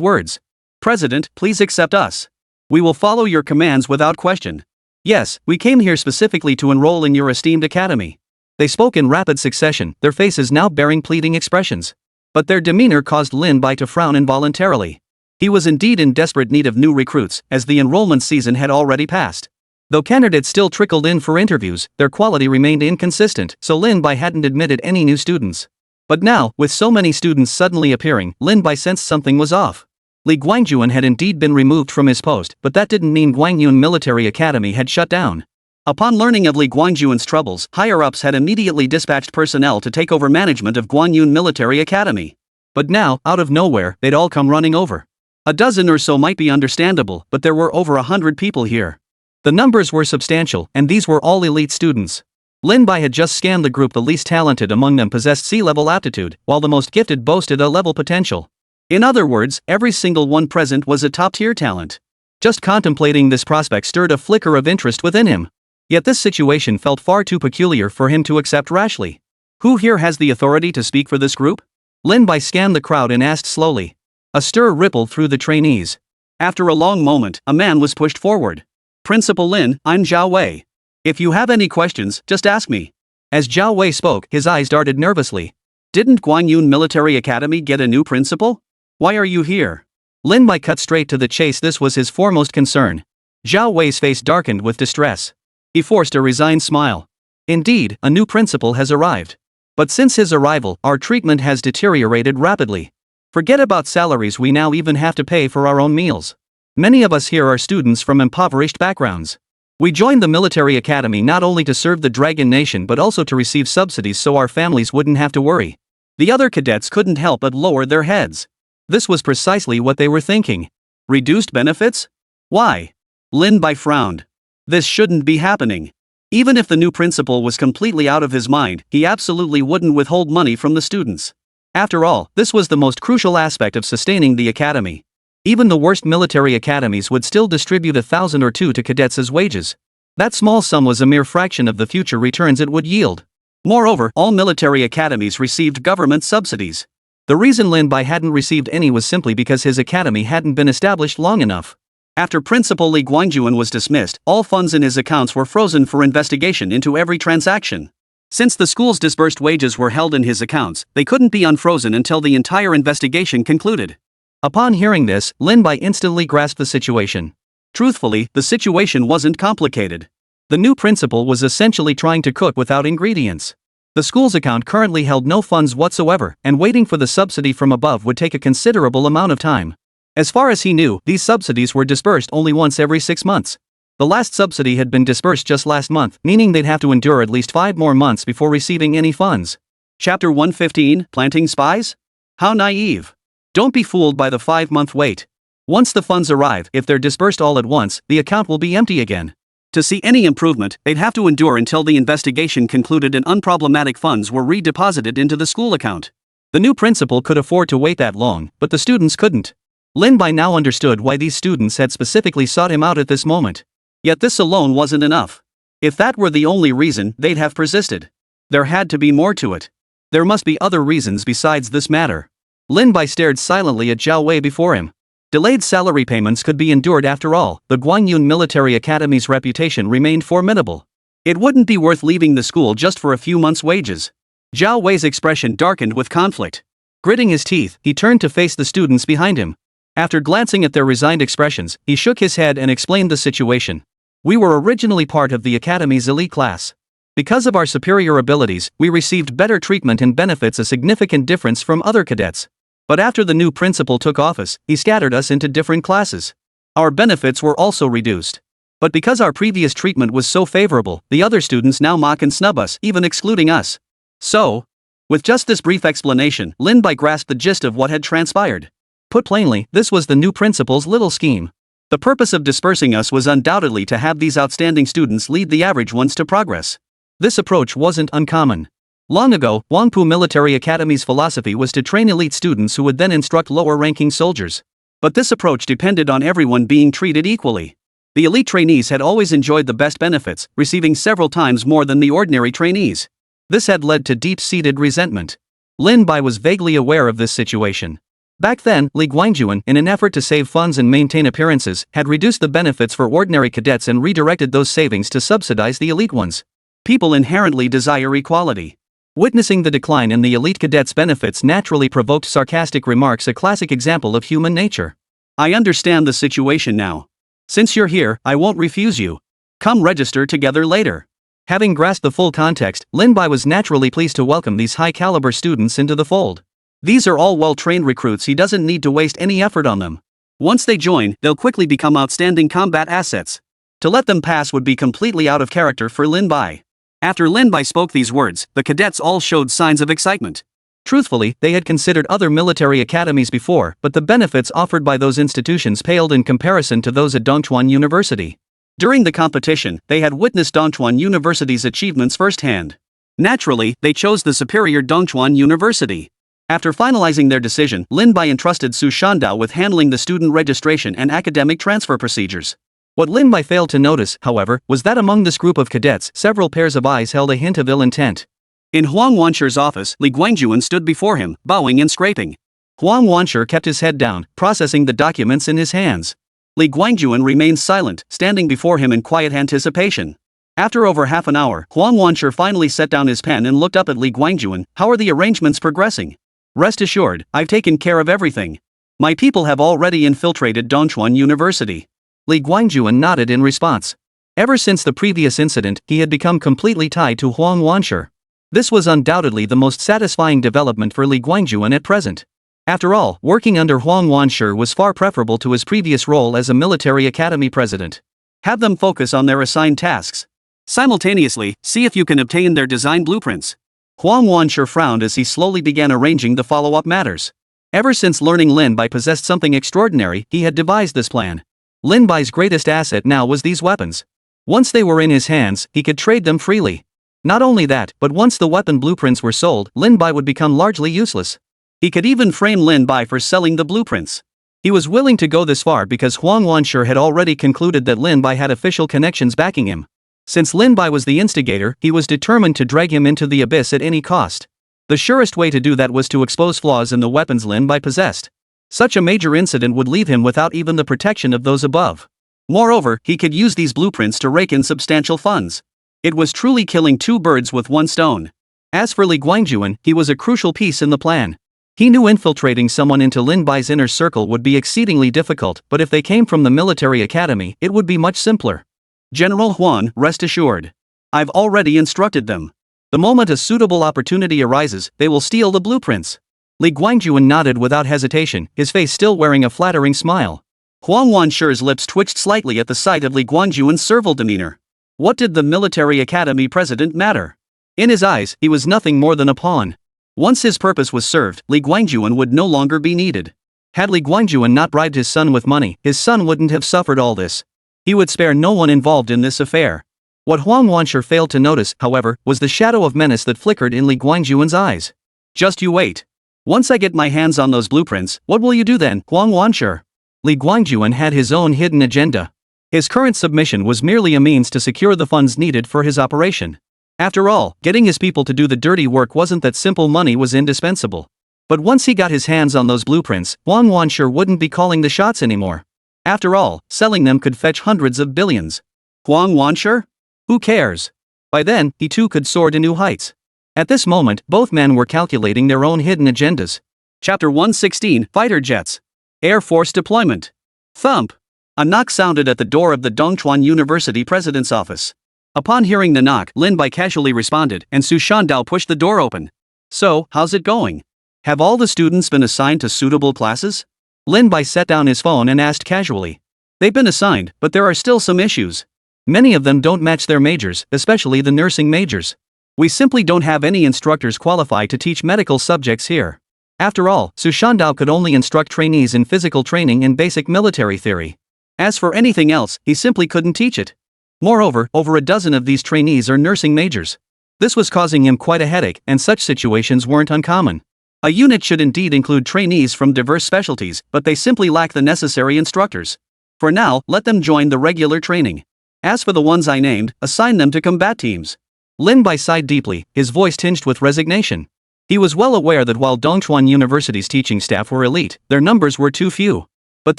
words. President, please accept us. We will follow your commands without question. Yes, we came here specifically to enroll in your esteemed academy. They spoke in rapid succession, their faces now bearing pleading expressions. But their demeanor caused Lin Bai to frown involuntarily. He was indeed in desperate need of new recruits, as the enrollment season had already passed. Though candidates still trickled in for interviews, their quality remained inconsistent, so Lin Bai hadn't admitted any new students. But now, with so many students suddenly appearing, Lin Bai sensed something was off. Li Guangjuan had indeed been removed from his post, but that didn't mean Guangyun Military Academy had shut down. Upon learning of Li Guangjuan's troubles, higher-ups had immediately dispatched personnel to take over management of Guangyun Military Academy. But now, out of nowhere, they'd all come running over. A dozen or so might be understandable, but there were over 100 people here. The numbers were substantial, and these were all elite students. Lin Bai had just scanned the group. The least talented among them possessed C-level aptitude, while the most gifted boasted A-level potential. In other words, every single one present was a top-tier talent. Just contemplating this prospect stirred a flicker of interest within him. Yet this situation felt far too peculiar for him to accept rashly. Who here has the authority to speak for this group? Lin Bai scanned the crowd and asked slowly. A stir rippled through the trainees. After a long moment, a man was pushed forward. Principal Lin, I'm Zhao Wei. If you have any questions, just ask me. As Zhao Wei spoke, his eyes darted nervously. Didn't Guangyun Military Academy get a new principal? Why are you here? Lin Bai cut straight to the chase. This was his foremost concern. Zhao Wei's face darkened with distress. He forced a resigned smile. Indeed, a new principal has arrived. But since his arrival, our treatment has deteriorated rapidly. Forget about salaries, we now even have to pay for our own meals. Many of us here are students from impoverished backgrounds. We joined the military academy not only to serve the Dragon Nation but also to receive subsidies so our families wouldn't have to worry. The other cadets couldn't help but lower their heads. This was precisely what they were thinking. Reduced benefits? Why? Lin Bai frowned. This shouldn't be happening. Even if the new principal was completely out of his mind, he absolutely wouldn't withhold money from the students. After all, this was the most crucial aspect of sustaining the academy. Even the worst military academies would still distribute 1,000 or 2 to cadets as wages. That small sum was a mere fraction of the future returns it would yield. Moreover, all military academies received government subsidies. The reason Lin Bai hadn't received any was simply because his academy hadn't been established long enough. After Principal Li Guangjuan was dismissed, all funds in his accounts were frozen for investigation into every transaction. Since the school's disbursed wages were held in his accounts, they couldn't be unfrozen until the entire investigation concluded. Upon hearing this, Lin Bai instantly grasped the situation. Truthfully, the situation wasn't complicated. The new principal was essentially trying to cook without ingredients. The school's account currently held no funds whatsoever, and waiting for the subsidy from above would take a considerable amount of time. As far as he knew, these subsidies were disbursed only once every 6 months. The last subsidy had been disbursed just last month, meaning they'd have to endure at least 5 more months before receiving any funds. Chapter 115, Planting Spies? How naive. Don't be fooled by the 5-month wait. Once the funds arrive, if they're disbursed all at once, the account will be empty again. To see any improvement, they'd have to endure until the investigation concluded and unproblematic funds were redeposited into the school account. The new principal could afford to wait that long, but the students couldn't. Lin Bai now understood why these students had specifically sought him out at this moment. Yet this alone wasn't enough. If that were the only reason, they'd have persisted. There had to be more to it. There must be other reasons besides this matter. Lin Bai stared silently at Zhao Wei before him. Delayed salary payments could be endured after all. The Guangyun Military Academy's reputation remained formidable. It wouldn't be worth leaving the school just for a few months' wages. Zhao Wei's expression darkened with conflict. Gritting his teeth, he turned to face the students behind him. After glancing at their resigned expressions, he shook his head and explained the situation. We were originally part of the academy's elite class. Because of our superior abilities, we received better treatment and benefits, a significant difference from other cadets. But after the new principal took office, he scattered us into different classes. Our benefits were also reduced. But because our previous treatment was so favorable, the other students now mock and snub us, even excluding us. So, with just this brief explanation, Lin Bai grasped the gist of what had transpired. Put plainly, this was the new principal's little scheme. The purpose of dispersing us was undoubtedly to have these outstanding students lead the average ones to progress. This approach wasn't uncommon. Long ago, Wangpu Military Academy's philosophy was to train elite students who would then instruct lower-ranking soldiers. But this approach depended on everyone being treated equally. The elite trainees had always enjoyed the best benefits, receiving several times more than the ordinary trainees. This had led to deep-seated resentment. Lin Bai was vaguely aware of this situation. Back then, Li Guangjuan, in an effort to save funds and maintain appearances, had reduced the benefits for ordinary cadets and redirected those savings to subsidize the elite ones. People inherently desire equality. Witnessing the decline in the elite cadets' benefits naturally provoked sarcastic remarks, a classic example of human nature. I understand the situation now. Since you're here, I won't refuse you. Come register together later. Having grasped the full context, Lin Bai was naturally pleased to welcome these high-caliber students into the fold. These are all well-trained recruits, he doesn't need to waste any effort on them. Once they join, they'll quickly become outstanding combat assets. To let them pass would be completely out of character for Lin Bai. After Lin Bai spoke these words, the cadets all showed signs of excitement. Truthfully, they had considered other military academies before, but the benefits offered by those institutions paled in comparison to those at Dongchuan University. During the competition, they had witnessed Dongchuan University's achievements firsthand. Naturally, they chose the superior Dongchuan University. After finalizing their decision, Lin Bai entrusted Su Shandao with handling the student registration and academic transfer procedures. What Lin Bai failed to notice, however, was that among this group of cadets, several pairs of eyes held a hint of ill intent. In Huang Wanshi's office, Li Guangjuan stood before him, bowing and scraping. Huang Wanshi kept his head down, processing the documents in his hands. Li Guangjuan remained silent, standing before him in quiet anticipation. After over half an hour, Huang Wanshi finally set down his pen and looked up at Li Guangjuan. How are the arrangements progressing? Rest assured, I've taken care of everything. My people have already infiltrated Dongchuan University. Li Guangjuan nodded in response. Ever since the previous incident, he had become completely tied to Huang Wanshi. This was undoubtedly the most satisfying development for Li Guangjuan at present. After all, working under Huang Wanshi was far preferable to his previous role as a military academy president. Have them focus on their assigned tasks. Simultaneously, see if you can obtain their design blueprints. Huang Wanshi frowned as he slowly began arranging the follow-up matters. Ever since learning Lin Bai possessed something extraordinary, he had devised this plan. Lin Bai's greatest asset now was these weapons. Once they were in his hands, he could trade them freely. Not only that, but once the weapon blueprints were sold, Lin Bai would become largely useless. He could even frame Lin Bai for selling the blueprints. He was willing to go this far because Huang Wanshi had already concluded that Lin Bai had official connections backing him. Since Lin Bai was the instigator, he was determined to drag him into the abyss at any cost. The surest way to do that was to expose flaws in the weapons Lin Bai possessed. Such a major incident would leave him without even the protection of those above. Moreover, he could use these blueprints to rake in substantial funds. It was truly killing two birds with one stone. As for Li Guangjuan, he was a crucial piece in the plan. He knew infiltrating someone into Lin Bai's inner circle would be exceedingly difficult, but if they came from the military academy, it would be much simpler. General Huan, rest assured. I've already instructed them. The moment a suitable opportunity arises, they will steal the blueprints. Li Guangjuan nodded without hesitation, his face still wearing a flattering smile. Huang Wanshi's lips twitched slightly at the sight of Li Guangjuan's servile demeanor. What did the military academy president matter? In his eyes, he was nothing more than a pawn. Once his purpose was served, Li Guangjuan would no longer be needed. Had Li Guangjuan not bribed his son with money, his son wouldn't have suffered all this. He would spare no one involved in this affair. What Huang Wanshi failed to notice, however, was the shadow of menace that flickered in Li Guangjuan's eyes. Just you wait. Once I get my hands on those blueprints, what will you do then, Huang Wanshi? Li Guangjuan had his own hidden agenda. His current submission was merely a means to secure the funds needed for his operation. After all, getting his people to do the dirty work wasn't that simple. Money was indispensable. But once he got his hands on those blueprints, Huang Wanshi wouldn't be calling the shots anymore. After all, selling them could fetch hundreds of billions. Huang Wanshi? Who cares? By then, he too could soar to new heights. At this moment, both men were calculating their own hidden agendas. Chapter 116, Fighter Jets. Air Force Deployment. Thump! A knock sounded at the door of the Dongchuan University president's office. Upon hearing the knock, Lin Bai casually responded, and Su Shandao pushed the door open. So, how's it going? Have all the students been assigned to suitable classes? Lin Bai set down his phone and asked casually. They've been assigned, but there are still some issues. Many of them don't match their majors, especially the nursing majors. We simply don't have any instructors qualified to teach medical subjects here. After all, Su Shandao could only instruct trainees in physical training and basic military theory. As for anything else, he simply couldn't teach it. Moreover, over a dozen of these trainees are nursing majors. This was causing him quite a headache, and such situations weren't uncommon. A unit should indeed include trainees from diverse specialties, but they simply lack the necessary instructors. For now, let them join the regular training. As for the ones I named, assign them to combat teams. Lin Bai sighed deeply, his voice tinged with resignation. He was well aware that while Dongchuan University's teaching staff were elite, their numbers were too few. But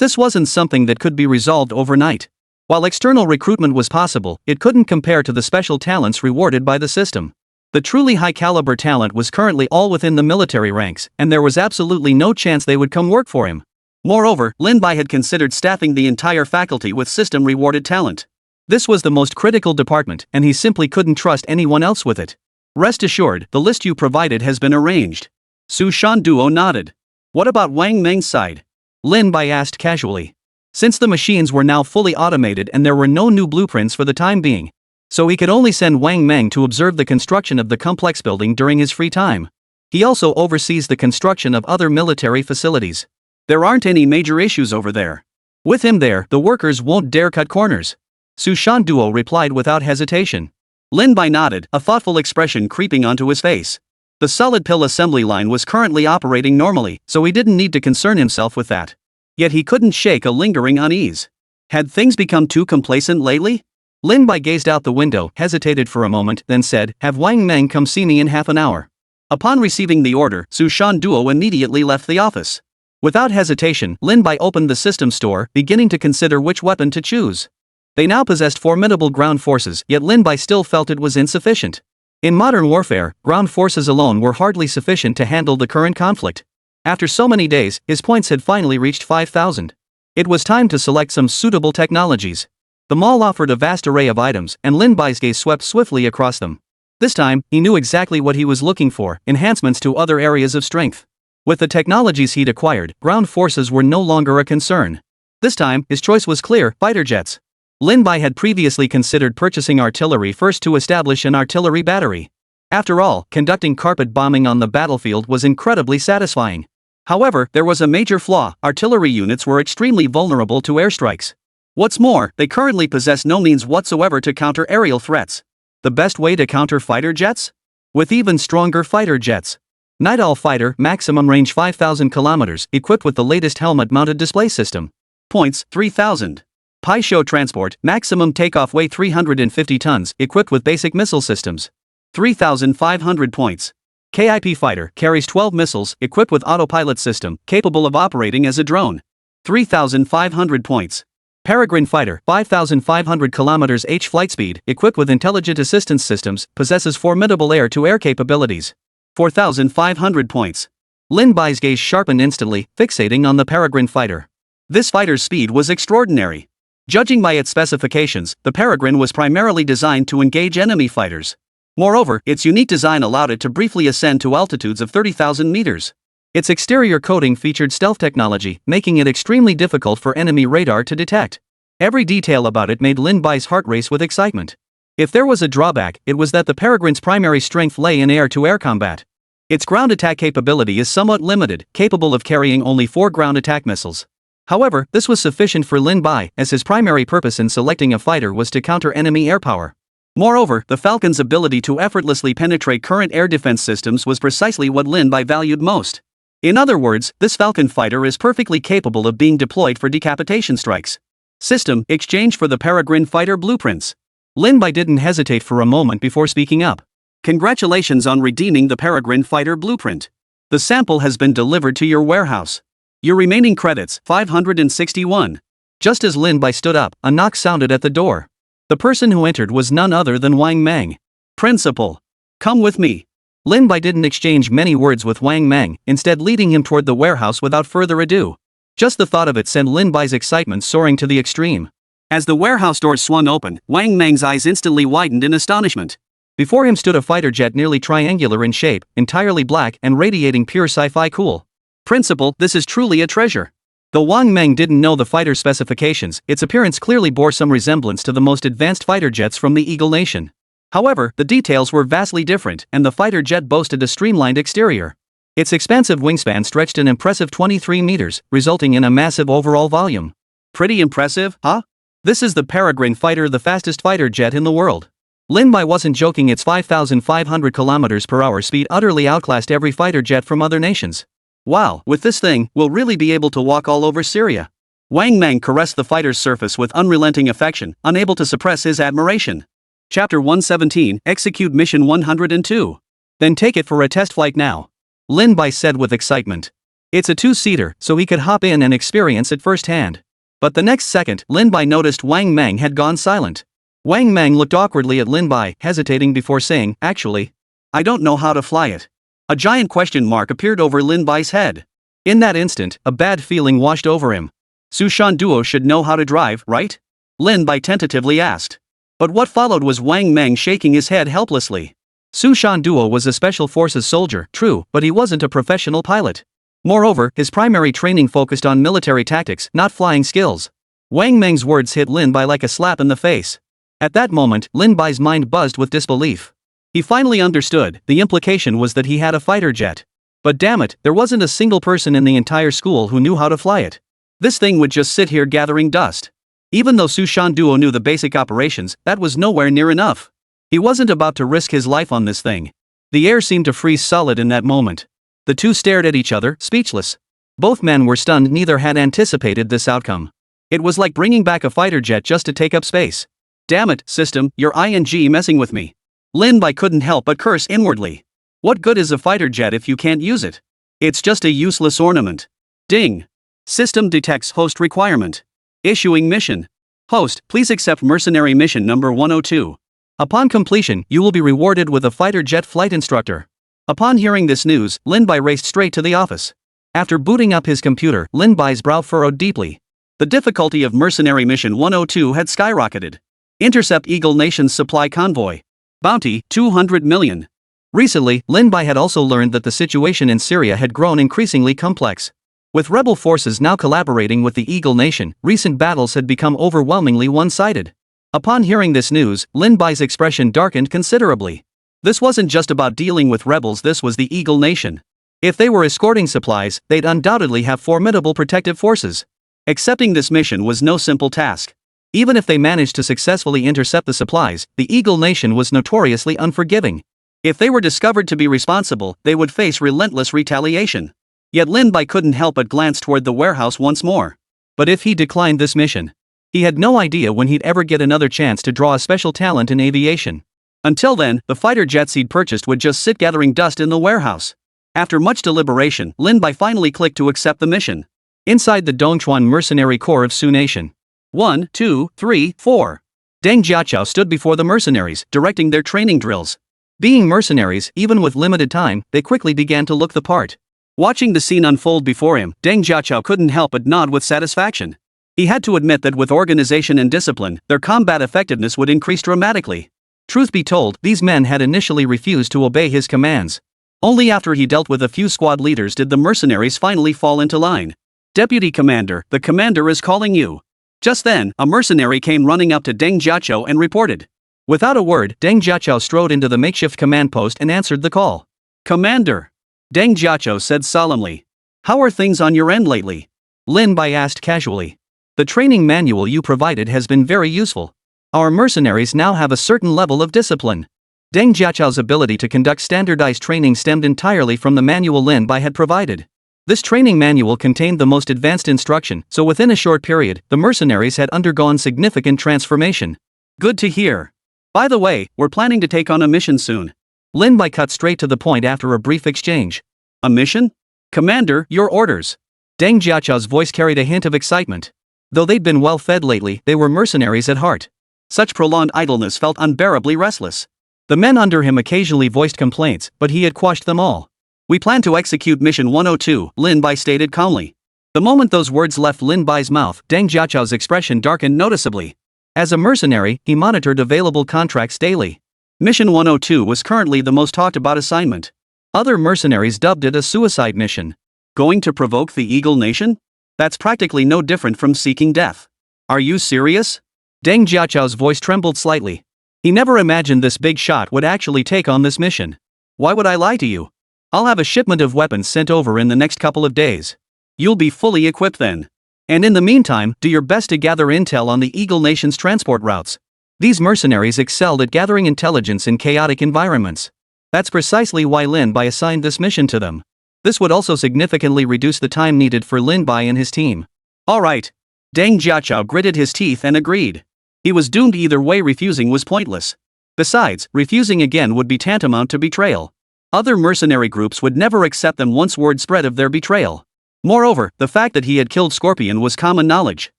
this wasn't something that could be resolved overnight. While external recruitment was possible, it couldn't compare to the special talents rewarded by the system. The truly high-caliber talent was currently all within the military ranks, and there was absolutely no chance they would come work for him. Moreover, Lin Bai had considered staffing the entire faculty with system-rewarded talent. This was the most critical department, and he simply couldn't trust anyone else with it. Rest assured, the list you provided has been arranged. Su Shan Duo nodded. What about Wang Meng's side? Lin Bai asked casually. Since the machines were now fully automated and there were no new blueprints for the time being, so he could only send Wang Meng to observe the construction of the complex building during his free time. He also oversees the construction of other military facilities. There aren't any major issues over there. With him there, the workers won't dare cut corners. Su Shan Duo replied without hesitation. Lin Bai nodded, a thoughtful expression creeping onto his face. The solid pill assembly line was currently operating normally, so he didn't need to concern himself with that. Yet he couldn't shake a lingering unease. Had things become too complacent lately? Lin Bai gazed out the window, hesitated for a moment, then said, "Have Wang Meng come see me in half an hour." Upon receiving the order, Su Shan Duo immediately left the office. Without hesitation, Lin Bai opened the system store, beginning to consider which weapon to choose. They now possessed formidable ground forces, yet Lin Bai still felt it was insufficient. In modern warfare, ground forces alone were hardly sufficient to handle the current conflict. After so many days, his points had finally reached 5,000. It was time to select some suitable technologies. The mall offered a vast array of items, and Lin Bai's gaze swept swiftly across them. This time, he knew exactly what he was looking for: enhancements to other areas of strength. With the technologies he'd acquired, ground forces were no longer a concern. This time, his choice was clear: fighter jets. Lin Bai had previously considered purchasing artillery first to establish an artillery battery. After all, conducting carpet bombing on the battlefield was incredibly satisfying. However, there was a major flaw: artillery units were extremely vulnerable to airstrikes. What's more, they currently possess no means whatsoever to counter aerial threats. The best way to counter fighter jets? With even stronger fighter jets. Night Owl Fighter, maximum range 5,000 kilometers, equipped with the latest helmet-mounted display system. Points, 3,000. Pai Shou Transport, maximum takeoff weight 350 tons, equipped with basic missile systems. 3,500 points. KIP Fighter, carries 12 missiles, equipped with autopilot system, capable of operating as a drone. 3,500 points. Peregrine Fighter, 5,500 km h flight speed, equipped with intelligent assistance systems, possesses formidable air-to-air capabilities. 4,500 points. Lin Bai's gaze sharpened instantly, fixating on the Peregrine Fighter. This fighter's speed was extraordinary. Judging by its specifications, the Peregrine was primarily designed to engage enemy fighters. Moreover, its unique design allowed it to briefly ascend to altitudes of 30,000 meters. Its exterior coating featured stealth technology, making it extremely difficult for enemy radar to detect. Every detail about it made Lin Bai's heart race with excitement. If there was a drawback, it was that the Peregrine's primary strength lay in air-to-air combat. Its ground attack capability is somewhat limited, capable of carrying only 4 ground attack missiles. However, this was sufficient for Lin Bai, as his primary purpose in selecting a fighter was to counter enemy air power. Moreover, the Falcon's ability to effortlessly penetrate current air defense systems was precisely what Lin Bai valued most. In other words, this Falcon fighter is perfectly capable of being deployed for decapitation strikes. System: exchange for the Peregrine Fighter blueprints. Lin Bai didn't hesitate for a moment before speaking up. Congratulations on redeeming the Peregrine Fighter blueprint. The sample has been delivered to your warehouse. Your remaining credits, 561. Just as Lin Bai stood up, a knock sounded at the door. The person who entered was none other than Wang Meng. Principal. Come with me. Lin Bai didn't exchange many words with Wang Meng, instead leading him toward the warehouse without further ado. Just the thought of it sent Lin Bai's excitement soaring to the extreme. As the warehouse doors swung open, Wang Meng's eyes instantly widened in astonishment. Before him stood a fighter jet nearly triangular in shape, entirely black and radiating pure sci-fi cool. Principal, this is truly a treasure. Though Wang Meng didn't know the fighter's specifications, its appearance clearly bore some resemblance to the most advanced fighter jets from the Eagle Nation. However, the details were vastly different, and the fighter jet boasted a streamlined exterior. Its expansive wingspan stretched an impressive 23 meters, resulting in a massive overall volume. Pretty impressive, huh? This is the Peregrine Fighter, the fastest fighter jet in the world. Lin Bai wasn't joking, its 5,500 kilometers per hour speed utterly outclassed every fighter jet from other nations. Wow, with this thing, we'll really be able to walk all over Syria. Wang Mang caressed the fighter's surface with unrelenting affection, unable to suppress his admiration. Chapter 117, Execute Mission 102. Then take it for a test flight now. Lin Bai said with excitement. It's a two-seater, so he could hop in and experience it firsthand. But the next second, Lin Bai noticed Wang Mang had gone silent. Wang Mang looked awkwardly at Lin Bai, hesitating before saying, "Actually, I don't know how to fly it." A giant question mark appeared over Lin Bai's head. In that instant, a bad feeling washed over him. Su Shan Duo should know how to drive, right? Lin Bai tentatively asked. But what followed was Wang Mang shaking his head helplessly. Su Shan Duo was a special forces soldier, true, but he wasn't a professional pilot. Moreover, his primary training focused on military tactics, not flying skills. Wang Mang's words hit Lin Bai like a slap in the face. At that moment, Lin Bai's mind buzzed with disbelief. He finally understood. The implication was that he had a fighter jet. But damn it, there wasn't a single person in the entire school who knew how to fly it. This thing would just sit here gathering dust. Even though Su Shan Duo knew the basic operations, that was nowhere near enough. He wasn't about to risk his life on this thing. The air seemed to freeze solid in that moment. The two stared at each other, speechless. Both men were stunned, neither had anticipated this outcome. It was like bringing back a fighter jet just to take up space. Damn it, system, you're messing with me. Lin Bai couldn't help but curse inwardly. What good is a fighter jet if you can't use it? It's just a useless ornament. Ding. System detects host requirement. Issuing mission. Host, please accept mercenary mission number 102. Upon completion, you will be rewarded with a fighter jet flight instructor. Upon hearing this news, Lin Bai raced straight to the office. After booting up his computer, Lin Bai's brow furrowed deeply. The difficulty of mercenary mission 102 had skyrocketed. Intercept Eagle Nation's supply convoy. Bounty, 200 million. Recently, Lin Bai had also learned that the situation in Syria had grown increasingly complex. With rebel forces now collaborating with the Eagle Nation, recent battles had become overwhelmingly one-sided. Upon hearing this news, Lin Bai's expression darkened considerably. This wasn't just about dealing with rebels, this was the Eagle Nation. If they were escorting supplies, they'd undoubtedly have formidable protective forces. Accepting this mission was no simple task. Even if they managed to successfully intercept the supplies, the Eagle Nation was notoriously unforgiving. If they were discovered to be responsible, they would face relentless retaliation. Yet Lin Bai couldn't help but glance toward the warehouse once more. But if he declined this mission, he had no idea when he'd ever get another chance to draw a special talent in aviation. Until then, the fighter jets he'd purchased would just sit gathering dust in the warehouse. After much deliberation, Lin Bai finally clicked to accept the mission. Inside the Dongchuan mercenary corps of Su Nation. 1, 2, 3, 4. Deng Jiachao stood before the mercenaries, directing their training drills. Being mercenaries, even with limited time, they quickly began to look the part. Watching the scene unfold before him, Deng Jiachao couldn't help but nod with satisfaction. He had to admit that with organization and discipline, their combat effectiveness would increase dramatically. Truth be told, these men had initially refused to obey his commands. Only after he dealt with a few squad leaders did the mercenaries finally fall into line. "Deputy Commander, the commander is calling you." Just then, a mercenary came running up to Deng Jiachao and reported. Without a word, Deng Jiachao strode into the makeshift command post and answered the call. "Commander," Deng Jiachao said solemnly. "How are things on your end lately?" Lin Bai asked casually. "The training manual you provided has been very useful. Our mercenaries now have a certain level of discipline." Deng Jiachao's ability to conduct standardized training stemmed entirely from the manual Lin Bai had provided. This training manual contained the most advanced instruction, so within a short period, the mercenaries had undergone significant transformation. "Good to hear. By the way, we're planning to take on a mission soon." Lin Bai cut straight to the point after a brief exchange. "A mission? Commander, your orders." Deng Jiachao's voice carried a hint of excitement. Though they'd been well fed lately, they were mercenaries at heart. Such prolonged idleness felt unbearably restless. The men under him occasionally voiced complaints, but he had quashed them all. "We plan to execute mission 102, Lin Bai stated calmly. The moment those words left Lin Bai's mouth, Deng Jiachao's expression darkened noticeably. As a mercenary, he monitored available contracts daily. Mission 102 was currently the most talked about assignment. Other mercenaries dubbed it a suicide mission. Going to provoke the Eagle Nation? That's practically no different from seeking death. Are you serious? Deng Jiachao's voice trembled slightly. He never imagined this big shot would actually take on this mission. Why would I lie to you? I'll have a shipment of weapons sent over in the next couple of days. You'll be fully equipped then. And in the meantime, do your best to gather intel on the Eagle Nation's transport routes. These mercenaries excelled at gathering intelligence in chaotic environments. That's precisely why Lin Bai assigned this mission to them. This would also significantly reduce the time needed for Lin Bai and his team. Alright. Deng Jiachao gritted his teeth and agreed. He was doomed either way. Refusing was pointless. Besides, refusing again would be tantamount to betrayal. Other mercenary groups would never accept them once word spread of their betrayal. Moreover, the fact that he had killed Scorpion was common knowledge.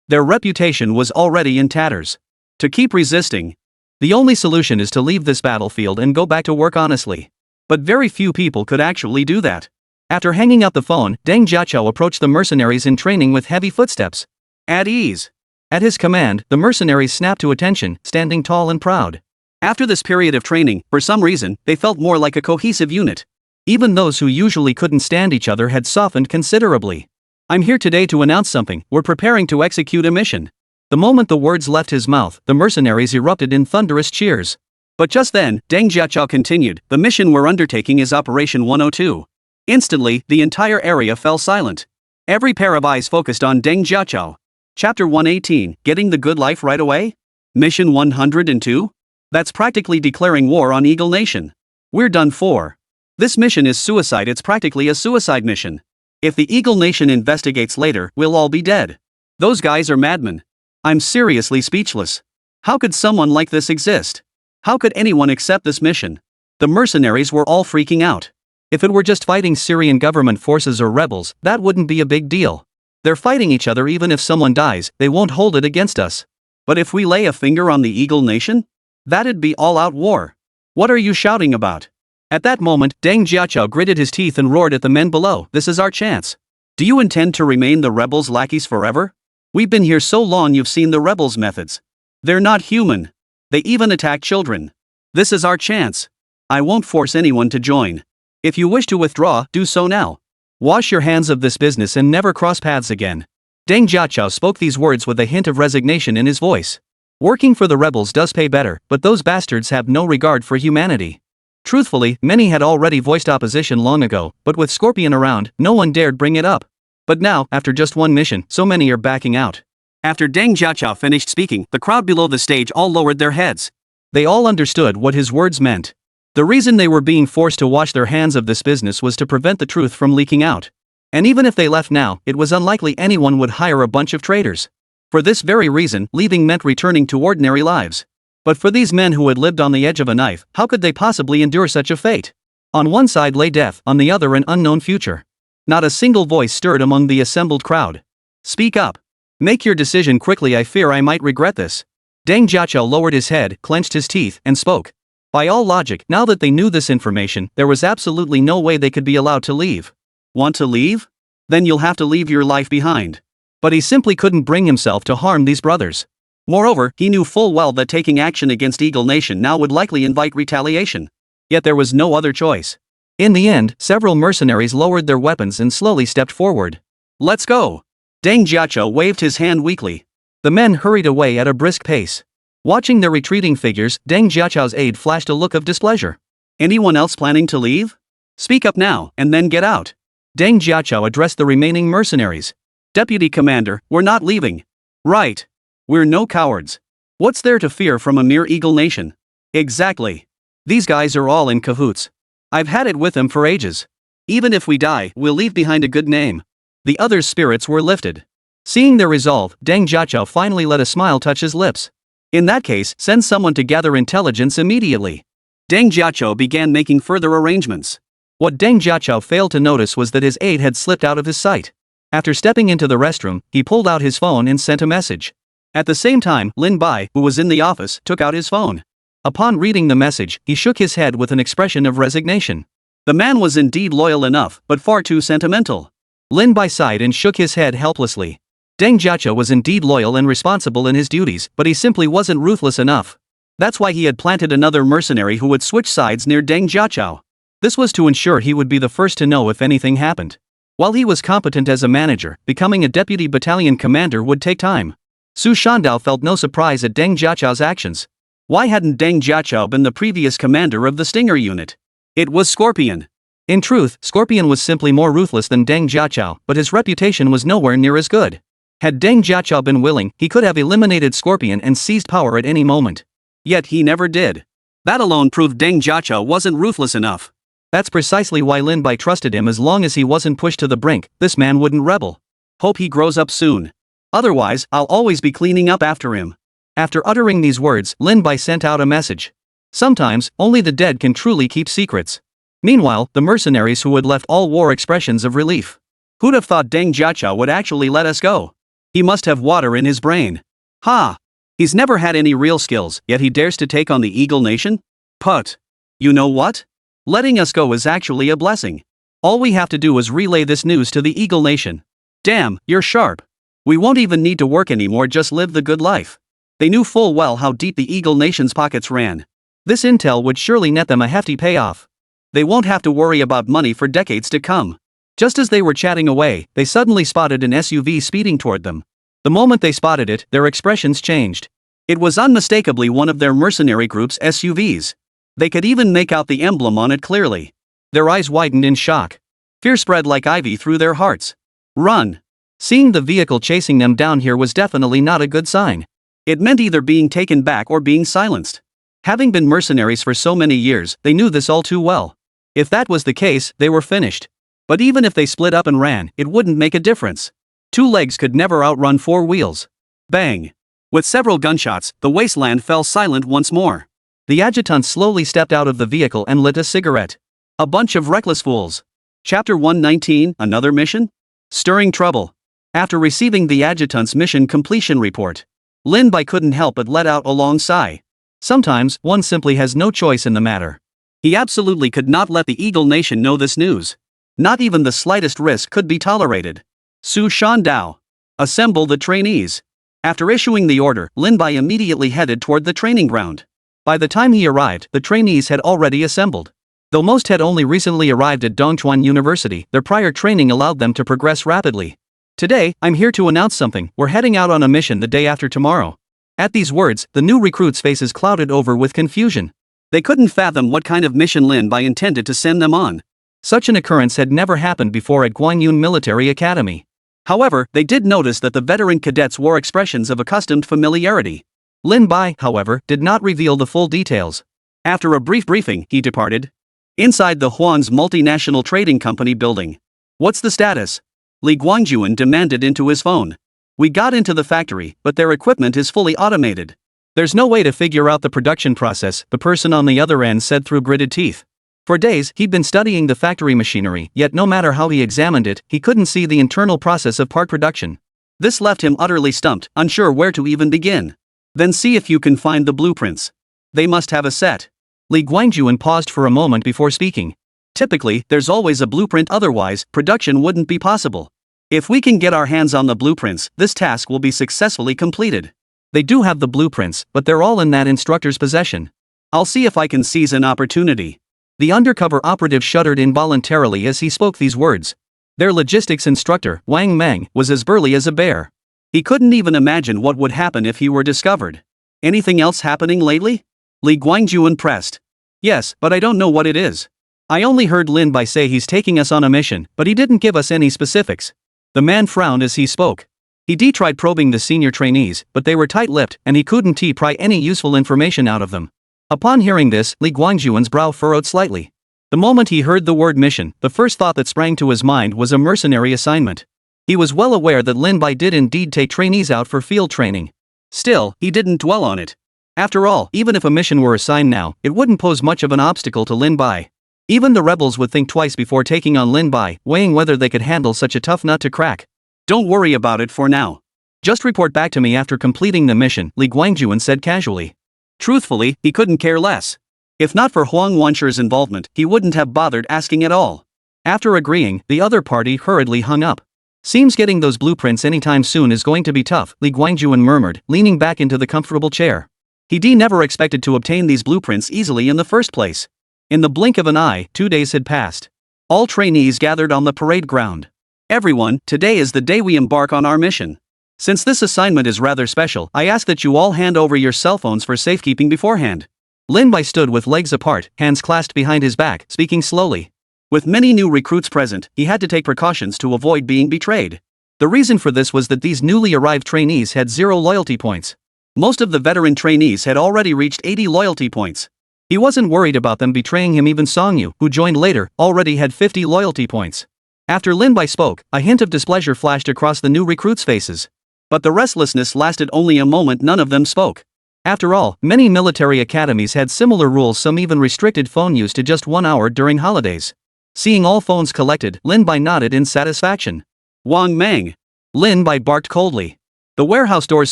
Their reputation was already in tatters. To keep resisting, the only solution is to leave this battlefield and go back to work honestly. But very few people could actually do that. After hanging up the phone, Deng Jiachao approached the mercenaries in training with heavy footsteps. At ease. At his command, the mercenaries snapped to attention, standing tall and proud. After this period of training, for some reason, they felt more like a cohesive unit. Even those who usually couldn't stand each other had softened considerably. I'm here today to announce something. We're preparing to execute a mission. The moment the words left his mouth, the mercenaries erupted in thunderous cheers. But just then, Deng Jiachao continued, the mission we're undertaking is Operation 102. Instantly, the entire area fell silent. Every pair of eyes focused on Deng Jiachao. Chapter 118, Getting the Good Life Right Away? Mission 102? That's practically declaring war on Eagle Nation. We're done for. This mission is suicide. It's practically a suicide mission. If the Eagle Nation investigates later, we'll all be dead. Those guys are madmen. I'm seriously speechless. How could someone like this exist? How could anyone accept this mission? The mercenaries were all freaking out. If it were just fighting Syrian government forces or rebels, that wouldn't be a big deal. They're fighting each other. Even if someone dies, they won't hold it against us. But if we lay a finger on the Eagle Nation? That'd be all-out war. What are you shouting about? At that moment, Deng Jiachao gritted his teeth and roared at the men below, this is our chance. Do you intend to remain the rebels' lackeys forever? We've been here so long. You've seen the rebels' methods. They're not human. They even attack children. This is our chance. I won't force anyone to join. If you wish to withdraw, do so now. Wash your hands of this business and never cross paths again. Deng Jiachao spoke these words with a hint of resignation in his voice. Working for the rebels does pay better, but those bastards have no regard for humanity. Truthfully, many had already voiced opposition long ago, but with Scorpion around, no one dared bring it up. But now, after just one mission, so many are backing out. After Deng Jiachao finished speaking, the crowd below the stage all lowered their heads. They all understood what his words meant. The reason they were being forced to wash their hands of this business was to prevent the truth from leaking out. And even if they left now, it was unlikely anyone would hire a bunch of traitors. For this very reason, leaving meant returning to ordinary lives. But for these men who had lived on the edge of a knife, how could they possibly endure such a fate? On one side lay death, on the other an unknown future. Not a single voice stirred among the assembled crowd. Speak up. Make your decision quickly. I fear I might regret this. Deng Jiachao lowered his head, clenched his teeth, and spoke. By all logic, now that they knew this information, there was absolutely no way they could be allowed to leave. Want to leave? Then you'll have to leave your life behind. But he simply couldn't bring himself to harm these brothers. Moreover, he knew full well that taking action against Eagle Nation now would likely invite retaliation. Yet there was no other choice. In the end, several mercenaries lowered their weapons and slowly stepped forward. Let's go. Deng Jiachao waved his hand weakly. The men hurried away at a brisk pace. Watching their retreating figures, Deng Jiachao's aide flashed a look of displeasure. Anyone else planning to leave? Speak up now, and then get out. Deng Jiachao addressed the remaining mercenaries. Deputy Commander, we're not leaving. Right. We're no cowards. What's there to fear from a mere Eagle Nation? Exactly. These guys are all in cahoots. I've had it with them for ages. Even if we die, we'll leave behind a good name. The others' spirits were lifted. Seeing their resolve, Deng Jiachao finally let a smile touch his lips. In that case, send someone to gather intelligence immediately. Deng Jiachao began making further arrangements. What Deng Jiachao failed to notice was that his aide had slipped out of his sight. After stepping into the restroom, he pulled out his phone and sent a message. At the same time, Lin Bai, who was in the office, took out his phone. Upon reading the message, he shook his head with an expression of resignation. The man was indeed loyal enough, but far too sentimental. Lin Bai sighed and shook his head helplessly. Deng Jiachao was indeed loyal and responsible in his duties, but he simply wasn't ruthless enough. That's why he had planted another mercenary who would switch sides near Deng Jiachao. This was to ensure he would be the first to know if anything happened. While he was competent as a manager, becoming a deputy battalion commander would take time. Su Shandao felt no surprise at Deng Jiachao's actions. Why hadn't Deng Jiachao been the previous commander of the Stinger unit? It was Scorpion. In truth, Scorpion was simply more ruthless than Deng Jiachao, but his reputation was nowhere near as good. Had Deng Jiachao been willing, he could have eliminated Scorpion and seized power at any moment. Yet he never did. That alone proved Deng Jiachao wasn't ruthless enough. That's precisely why Lin Bai trusted him. As long as he wasn't pushed to the brink, this man wouldn't rebel. Hope he grows up soon. Otherwise, I'll always be cleaning up after him. After uttering these words, Lin Bai sent out a message. Sometimes, only the dead can truly keep secrets. Meanwhile, the mercenaries who had left all wore expressions of relief. Who'd have thought Deng Jiachao would actually let us go? He must have water in his brain. Ha! He's never had any real skills, yet he dares to take on the Eagle Nation? Put. You know what? Letting us go is actually a blessing. All we have to do is relay this news to the Eagle Nation. Damn, you're sharp. We won't even need to work anymore, just live the good life. They knew full well how deep the Eagle Nation's pockets ran. This intel would surely net them a hefty payoff. They won't have to worry about money for decades to come. Just as they were chatting away, they suddenly spotted an SUV speeding toward them. The moment they spotted it, their expressions changed. It was unmistakably one of their mercenary group's SUVs. They could even make out the emblem on it clearly. Their eyes widened in shock. Fear spread like ivy through their hearts. Run! Seeing the vehicle chasing them down here was definitely not a good sign. It meant either being taken back or being silenced. Having been mercenaries for so many years, they knew this all too well. If that was the case, they were finished. But even if they split up and ran, it wouldn't make a difference. Two legs could never outrun four wheels. Bang! With several gunshots, the wasteland fell silent once more. The adjutant slowly stepped out of the vehicle and lit a cigarette. A bunch of reckless fools. Chapter 119, Another Mission? Stirring trouble. After receiving the adjutant's mission completion report, Lin Bai couldn't help but let out a long sigh. Sometimes, one simply has no choice in the matter. He absolutely could not let the Eagle Nation know this news. Not even the slightest risk could be tolerated. Su Shandao. Assemble the trainees. After issuing the order, Lin Bai immediately headed toward the training ground. By the time he arrived, the trainees had already assembled. Though most had only recently arrived at Dongchuan University, their prior training allowed them to progress rapidly. Today, I'm here to announce something. We're heading out on a mission the day after tomorrow. At these words, the new recruits' faces clouded over with confusion. They couldn't fathom what kind of mission Lin Bai intended to send them on. Such an occurrence had never happened before at Guanyun Military Academy. However, they did notice that the veteran cadets wore expressions of accustomed familiarity. Lin Bai, however, did not reveal the full details. After a brief briefing, he departed. Inside the Huan's multinational trading company building. What's the status? Li Guangjuan demanded into his phone. We got into the factory, but their equipment is fully automated. There's no way to figure out the production process, the person on the other end said through gritted teeth. For days, he'd been studying the factory machinery, yet no matter how he examined it, he couldn't see the internal process of part production. This left him utterly stumped, unsure where to even begin. Then see if you can find the blueprints. They must have a set. Li Guangjuan paused for a moment before speaking. Typically, there's always a blueprint, otherwise, production wouldn't be possible. If we can get our hands on the blueprints, this task will be successfully completed. They do have the blueprints, but they're all in that instructor's possession. I'll see if I can seize an opportunity. The undercover operative shuddered involuntarily as he spoke these words. Their logistics instructor, Wang Meng, was as burly as a bear. He couldn't even imagine what would happen if he were discovered. Anything else happening lately? Li Guangjuan pressed. Yes, but I don't know what it is. I only heard Lin Bai say he's taking us on a mission, but he didn't give us any specifics. The man frowned as he spoke. He tried probing the senior trainees, but they were tight-lipped, and he couldn't pry any useful information out of them. Upon hearing this, Li Guangjuan's brow furrowed slightly. The moment he heard the word mission, the first thought that sprang to his mind was a mercenary assignment. He was well aware that Lin Bai did indeed take trainees out for field training. Still, he didn't dwell on it. After all, even if a mission were assigned now, it wouldn't pose much of an obstacle to Lin Bai. Even the rebels would think twice before taking on Lin Bai, weighing whether they could handle such a tough nut to crack. Don't worry about it for now. Just report back to me after completing the mission, Li Guangjuan said casually. Truthfully, he couldn't care less. If not for Huang Wanshi's involvement, he wouldn't have bothered asking at all. After agreeing, the other party hurriedly hung up. Seems getting those blueprints anytime soon is going to be tough, Li Guangjuan murmured, leaning back into the comfortable chair. He never expected to obtain these blueprints easily in the first place. In the blink of an eye, 2 days had passed. All trainees gathered on the parade ground. Everyone, today is the day we embark on our mission. Since this assignment is rather special, I ask that you all hand over your cell phones for safekeeping beforehand. Lin Bai stood with legs apart, hands clasped behind his back, speaking slowly. With many new recruits present, he had to take precautions to avoid being betrayed. The reason for this was that these newly arrived trainees had 0 loyalty points. Most of the veteran trainees had already reached 80 loyalty points. He wasn't worried about them betraying him. Even Songyu, who joined later, already had 50 loyalty points. After Lin Bai spoke, a hint of displeasure flashed across the new recruits' faces. But the restlessness lasted only a moment. None of them spoke. After all, many military academies had similar rules. Some even restricted phone use to just 1 hour during holidays. Seeing all phones collected, Lin Bai nodded in satisfaction. Wang Mang. Lin Bai barked coldly. The warehouse doors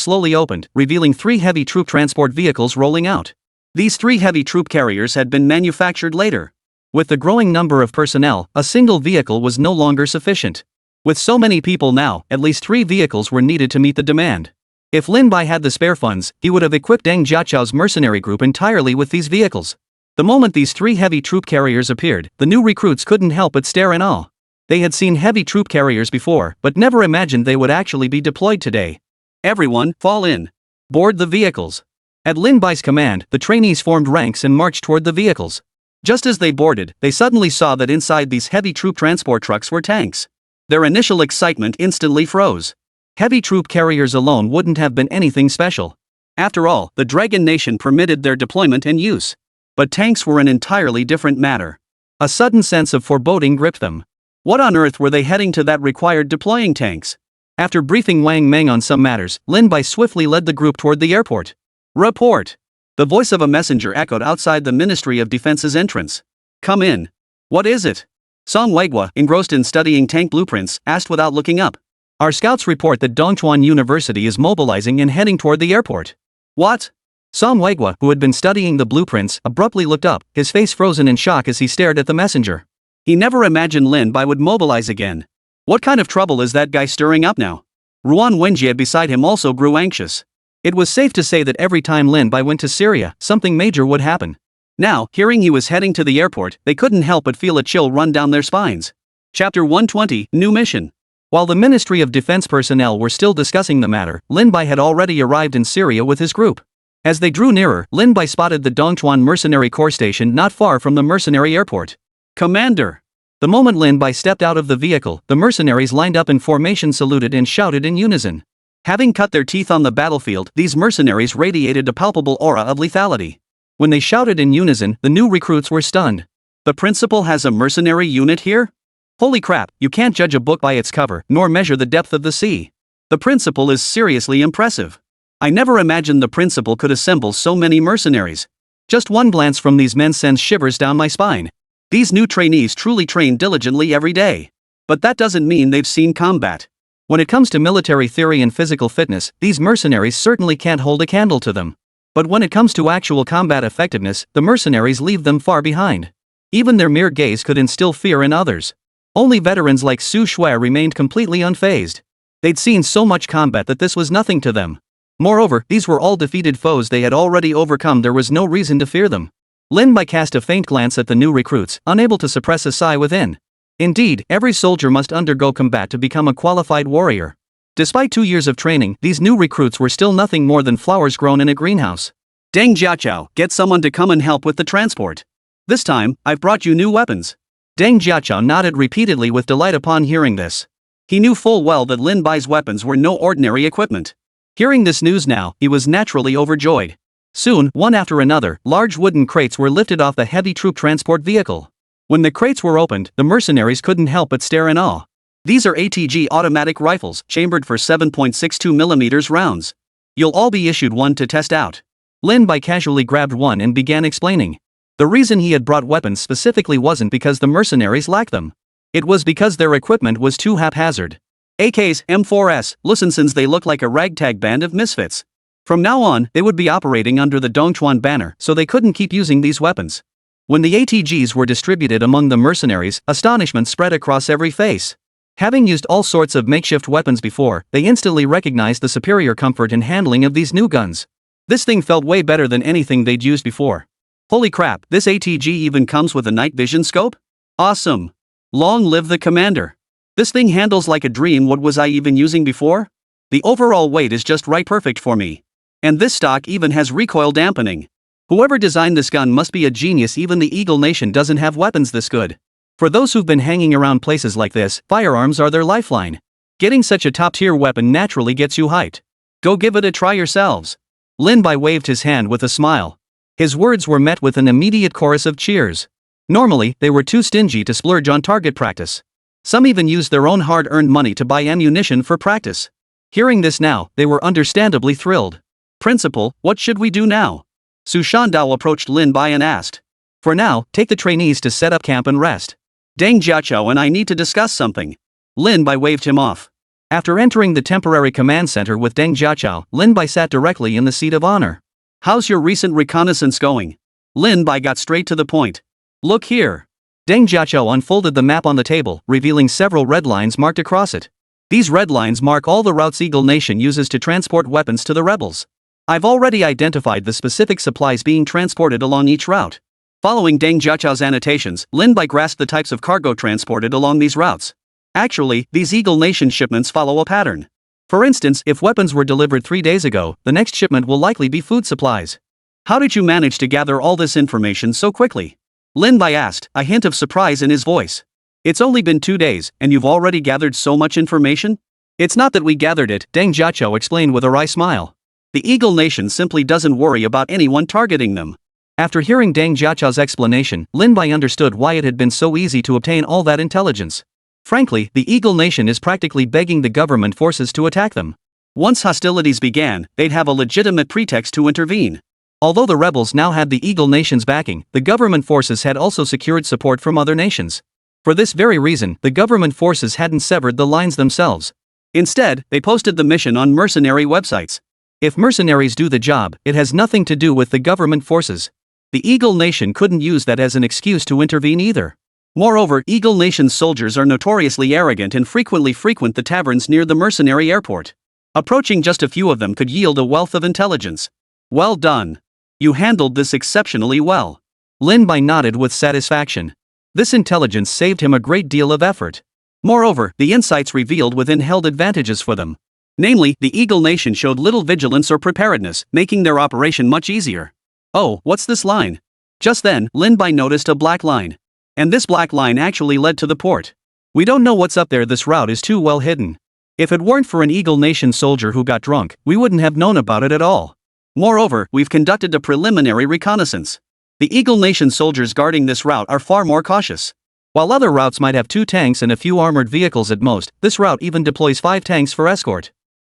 slowly opened, revealing 3 heavy troop transport vehicles rolling out. These 3 heavy troop carriers had been manufactured later. With the growing number of personnel, a single vehicle was no longer sufficient. With so many people now, at least 3 vehicles were needed to meet the demand. If Lin Bai had the spare funds, he would have equipped Deng Jiachao's mercenary group entirely with these vehicles. The moment these 3 heavy troop carriers appeared, the new recruits couldn't help but stare in awe. They had seen heavy troop carriers before, but never imagined they would actually be deployed today. Everyone, fall in. Board the vehicles. At Lin Bai's command, the trainees formed ranks and marched toward the vehicles. Just as they boarded, they suddenly saw that inside these heavy troop transport trucks were tanks. Their initial excitement instantly froze. Heavy troop carriers alone wouldn't have been anything special. After all, the Dragon Nation permitted their deployment and use. But tanks were an entirely different matter. A sudden sense of foreboding gripped them. What on earth were they heading to that required deploying tanks? After briefing Wang Meng on some matters, Lin Bai swiftly led the group toward the airport. Report. The voice of a messenger echoed outside the Ministry of Defense's entrance. Come in. What is it? Song Weigua, engrossed in studying tank blueprints, asked without looking up. Our scouts report that Dongchuan University is mobilizing and heading toward the airport. What? Song Weigua, who had been studying the blueprints, abruptly looked up, his face frozen in shock as he stared at the messenger. He never imagined Lin Bai would mobilize again. What kind of trouble is that guy stirring up now? Ruan Wenjie beside him also grew anxious. It was safe to say that every time Lin Bai went to Syria, something major would happen. Now, hearing he was heading to the airport, they couldn't help but feel a chill run down their spines. Chapter 120, New Mission. While the Ministry of Defense personnel were still discussing the matter, Lin Bai had already arrived in Syria with his group. As they drew nearer, Lin Bai spotted the Dongchuan Mercenary Corps station not far from the mercenary airport. Commander! The moment Lin Bai stepped out of the vehicle, the mercenaries lined up in formation, saluted and shouted in unison. Having cut their teeth on the battlefield, these mercenaries radiated a palpable aura of lethality. When they shouted in unison, the new recruits were stunned. The principal has a mercenary unit here? Holy crap, you can't judge a book by its cover, nor measure the depth of the sea. The principal is seriously impressive. I never imagined the principal could assemble so many mercenaries. Just one glance from these men sends shivers down my spine. These new trainees truly train diligently every day. But that doesn't mean they've seen combat. When it comes to military theory and physical fitness, these mercenaries certainly can't hold a candle to them. But when it comes to actual combat effectiveness, the mercenaries leave them far behind. Even their mere gaze could instill fear in others. Only veterans like Su Shui remained completely unfazed. They'd seen so much combat that this was nothing to them. Moreover, these were all defeated foes they had already overcome. There was no reason to fear them. Lin Bai cast a faint glance at the new recruits, unable to suppress a sigh within. Indeed, every soldier must undergo combat to become a qualified warrior. Despite 2 years of training, these new recruits were still nothing more than flowers grown in a greenhouse. Deng Jiaqiao, get someone to come and help with the transport. This time, I've brought you new weapons. Deng Jiaqiao nodded repeatedly with delight upon hearing this. He knew full well that Lin Bai's weapons were no ordinary equipment. Hearing this news now, he was naturally overjoyed. Soon, one after another, large wooden crates were lifted off the heavy troop transport vehicle. When the crates were opened, the mercenaries couldn't help but stare in awe. These are ATG automatic rifles, chambered for 7.62mm rounds. You'll all be issued one to test out. Lin Bai casually grabbed one and began explaining. The reason he had brought weapons specifically wasn't because the mercenaries lacked them. It was because their equipment was too haphazard. AKs, M4S, Lucinsons, they look like a ragtag band of misfits. From now on, they would be operating under the Dongchuan banner, so they couldn't keep using these weapons. When the ATGs were distributed among the mercenaries, astonishment spread across every face. Having used all sorts of makeshift weapons before, they instantly recognized the superior comfort and handling of these new guns. This thing felt way better than anything they'd used before. Holy crap, this ATG even comes with a night vision scope? Awesome! Long live the commander! This thing handles like a dream. What was I even using before? The overall weight is just right, perfect for me. And this stock even has recoil dampening. Whoever designed this gun must be a genius. Even the Eagle Nation doesn't have weapons this good. For those who've been hanging around places like this, firearms are their lifeline. Getting such a top-tier weapon naturally gets you hyped. Go give it a try yourselves. Lin Bai waved his hand with a smile. His words were met with an immediate chorus of cheers. Normally, they were too stingy to splurge on target practice. Some even used their own hard-earned money to buy ammunition for practice. Hearing this now, they were understandably thrilled. Principal, what should we do now? Su Shandao approached Lin Bai and asked. For now, take the trainees to set up camp and rest. Deng Jiaqiao and I need to discuss something. Lin Bai waved him off. After entering the temporary command center with Deng Jiaqiao, Lin Bai sat directly in the seat of honor. How's your recent reconnaissance going? Lin Bai got straight to the point. Look here. Deng Jiaqiao unfolded the map on the table, revealing several red lines marked across it. These red lines mark all the routes Eagle Nation uses to transport weapons to the rebels. I've already identified the specific supplies being transported along each route. Following Deng Jiaqiao's annotations, Lin Bai grasped the types of cargo transported along these routes. Actually, these Eagle Nation shipments follow a pattern. For instance, if weapons were delivered 3 days ago, the next shipment will likely be food supplies. How did you manage to gather all this information so quickly? Lin Bai asked, a hint of surprise in his voice. It's only been 2 days, and you've already gathered so much information? It's not that we gathered it, Deng Jiaqiao explained with a wry smile. The Eagle Nation simply doesn't worry about anyone targeting them. After hearing Deng Jiaqiao's explanation, Lin Bai understood why it had been so easy to obtain all that intelligence. Frankly, the Eagle Nation is practically begging the government forces to attack them. Once hostilities began, they'd have a legitimate pretext to intervene. Although the rebels now had the Eagle Nation's backing, the government forces had also secured support from other nations. For this very reason, the government forces hadn't severed the lines themselves. Instead, they posted the mission on mercenary websites. If mercenaries do the job, it has nothing to do with the government forces. The Eagle Nation couldn't use that as an excuse to intervene either. Moreover, Eagle Nation's soldiers are notoriously arrogant and frequently frequent the taverns near the mercenary airport. Approaching just a few of them could yield a wealth of intelligence. Well done. You handled this exceptionally well. Lin Bai nodded with satisfaction. This intelligence saved him a great deal of effort. Moreover, the insights revealed within held advantages for them. Namely, the Eagle Nation showed little vigilance or preparedness, making their operation much easier. Oh, what's this line? Just then, Lin Bai noticed a black line. And this black line actually led to the port. We don't know what's up there, this route is too well hidden. If it weren't for an Eagle Nation soldier who got drunk, we wouldn't have known about it at all. Moreover, we've conducted a preliminary reconnaissance. The Eagle Nation soldiers guarding this route are far more cautious. While other routes might have 2 tanks and a few armored vehicles at most, this route even deploys 5 tanks for escort.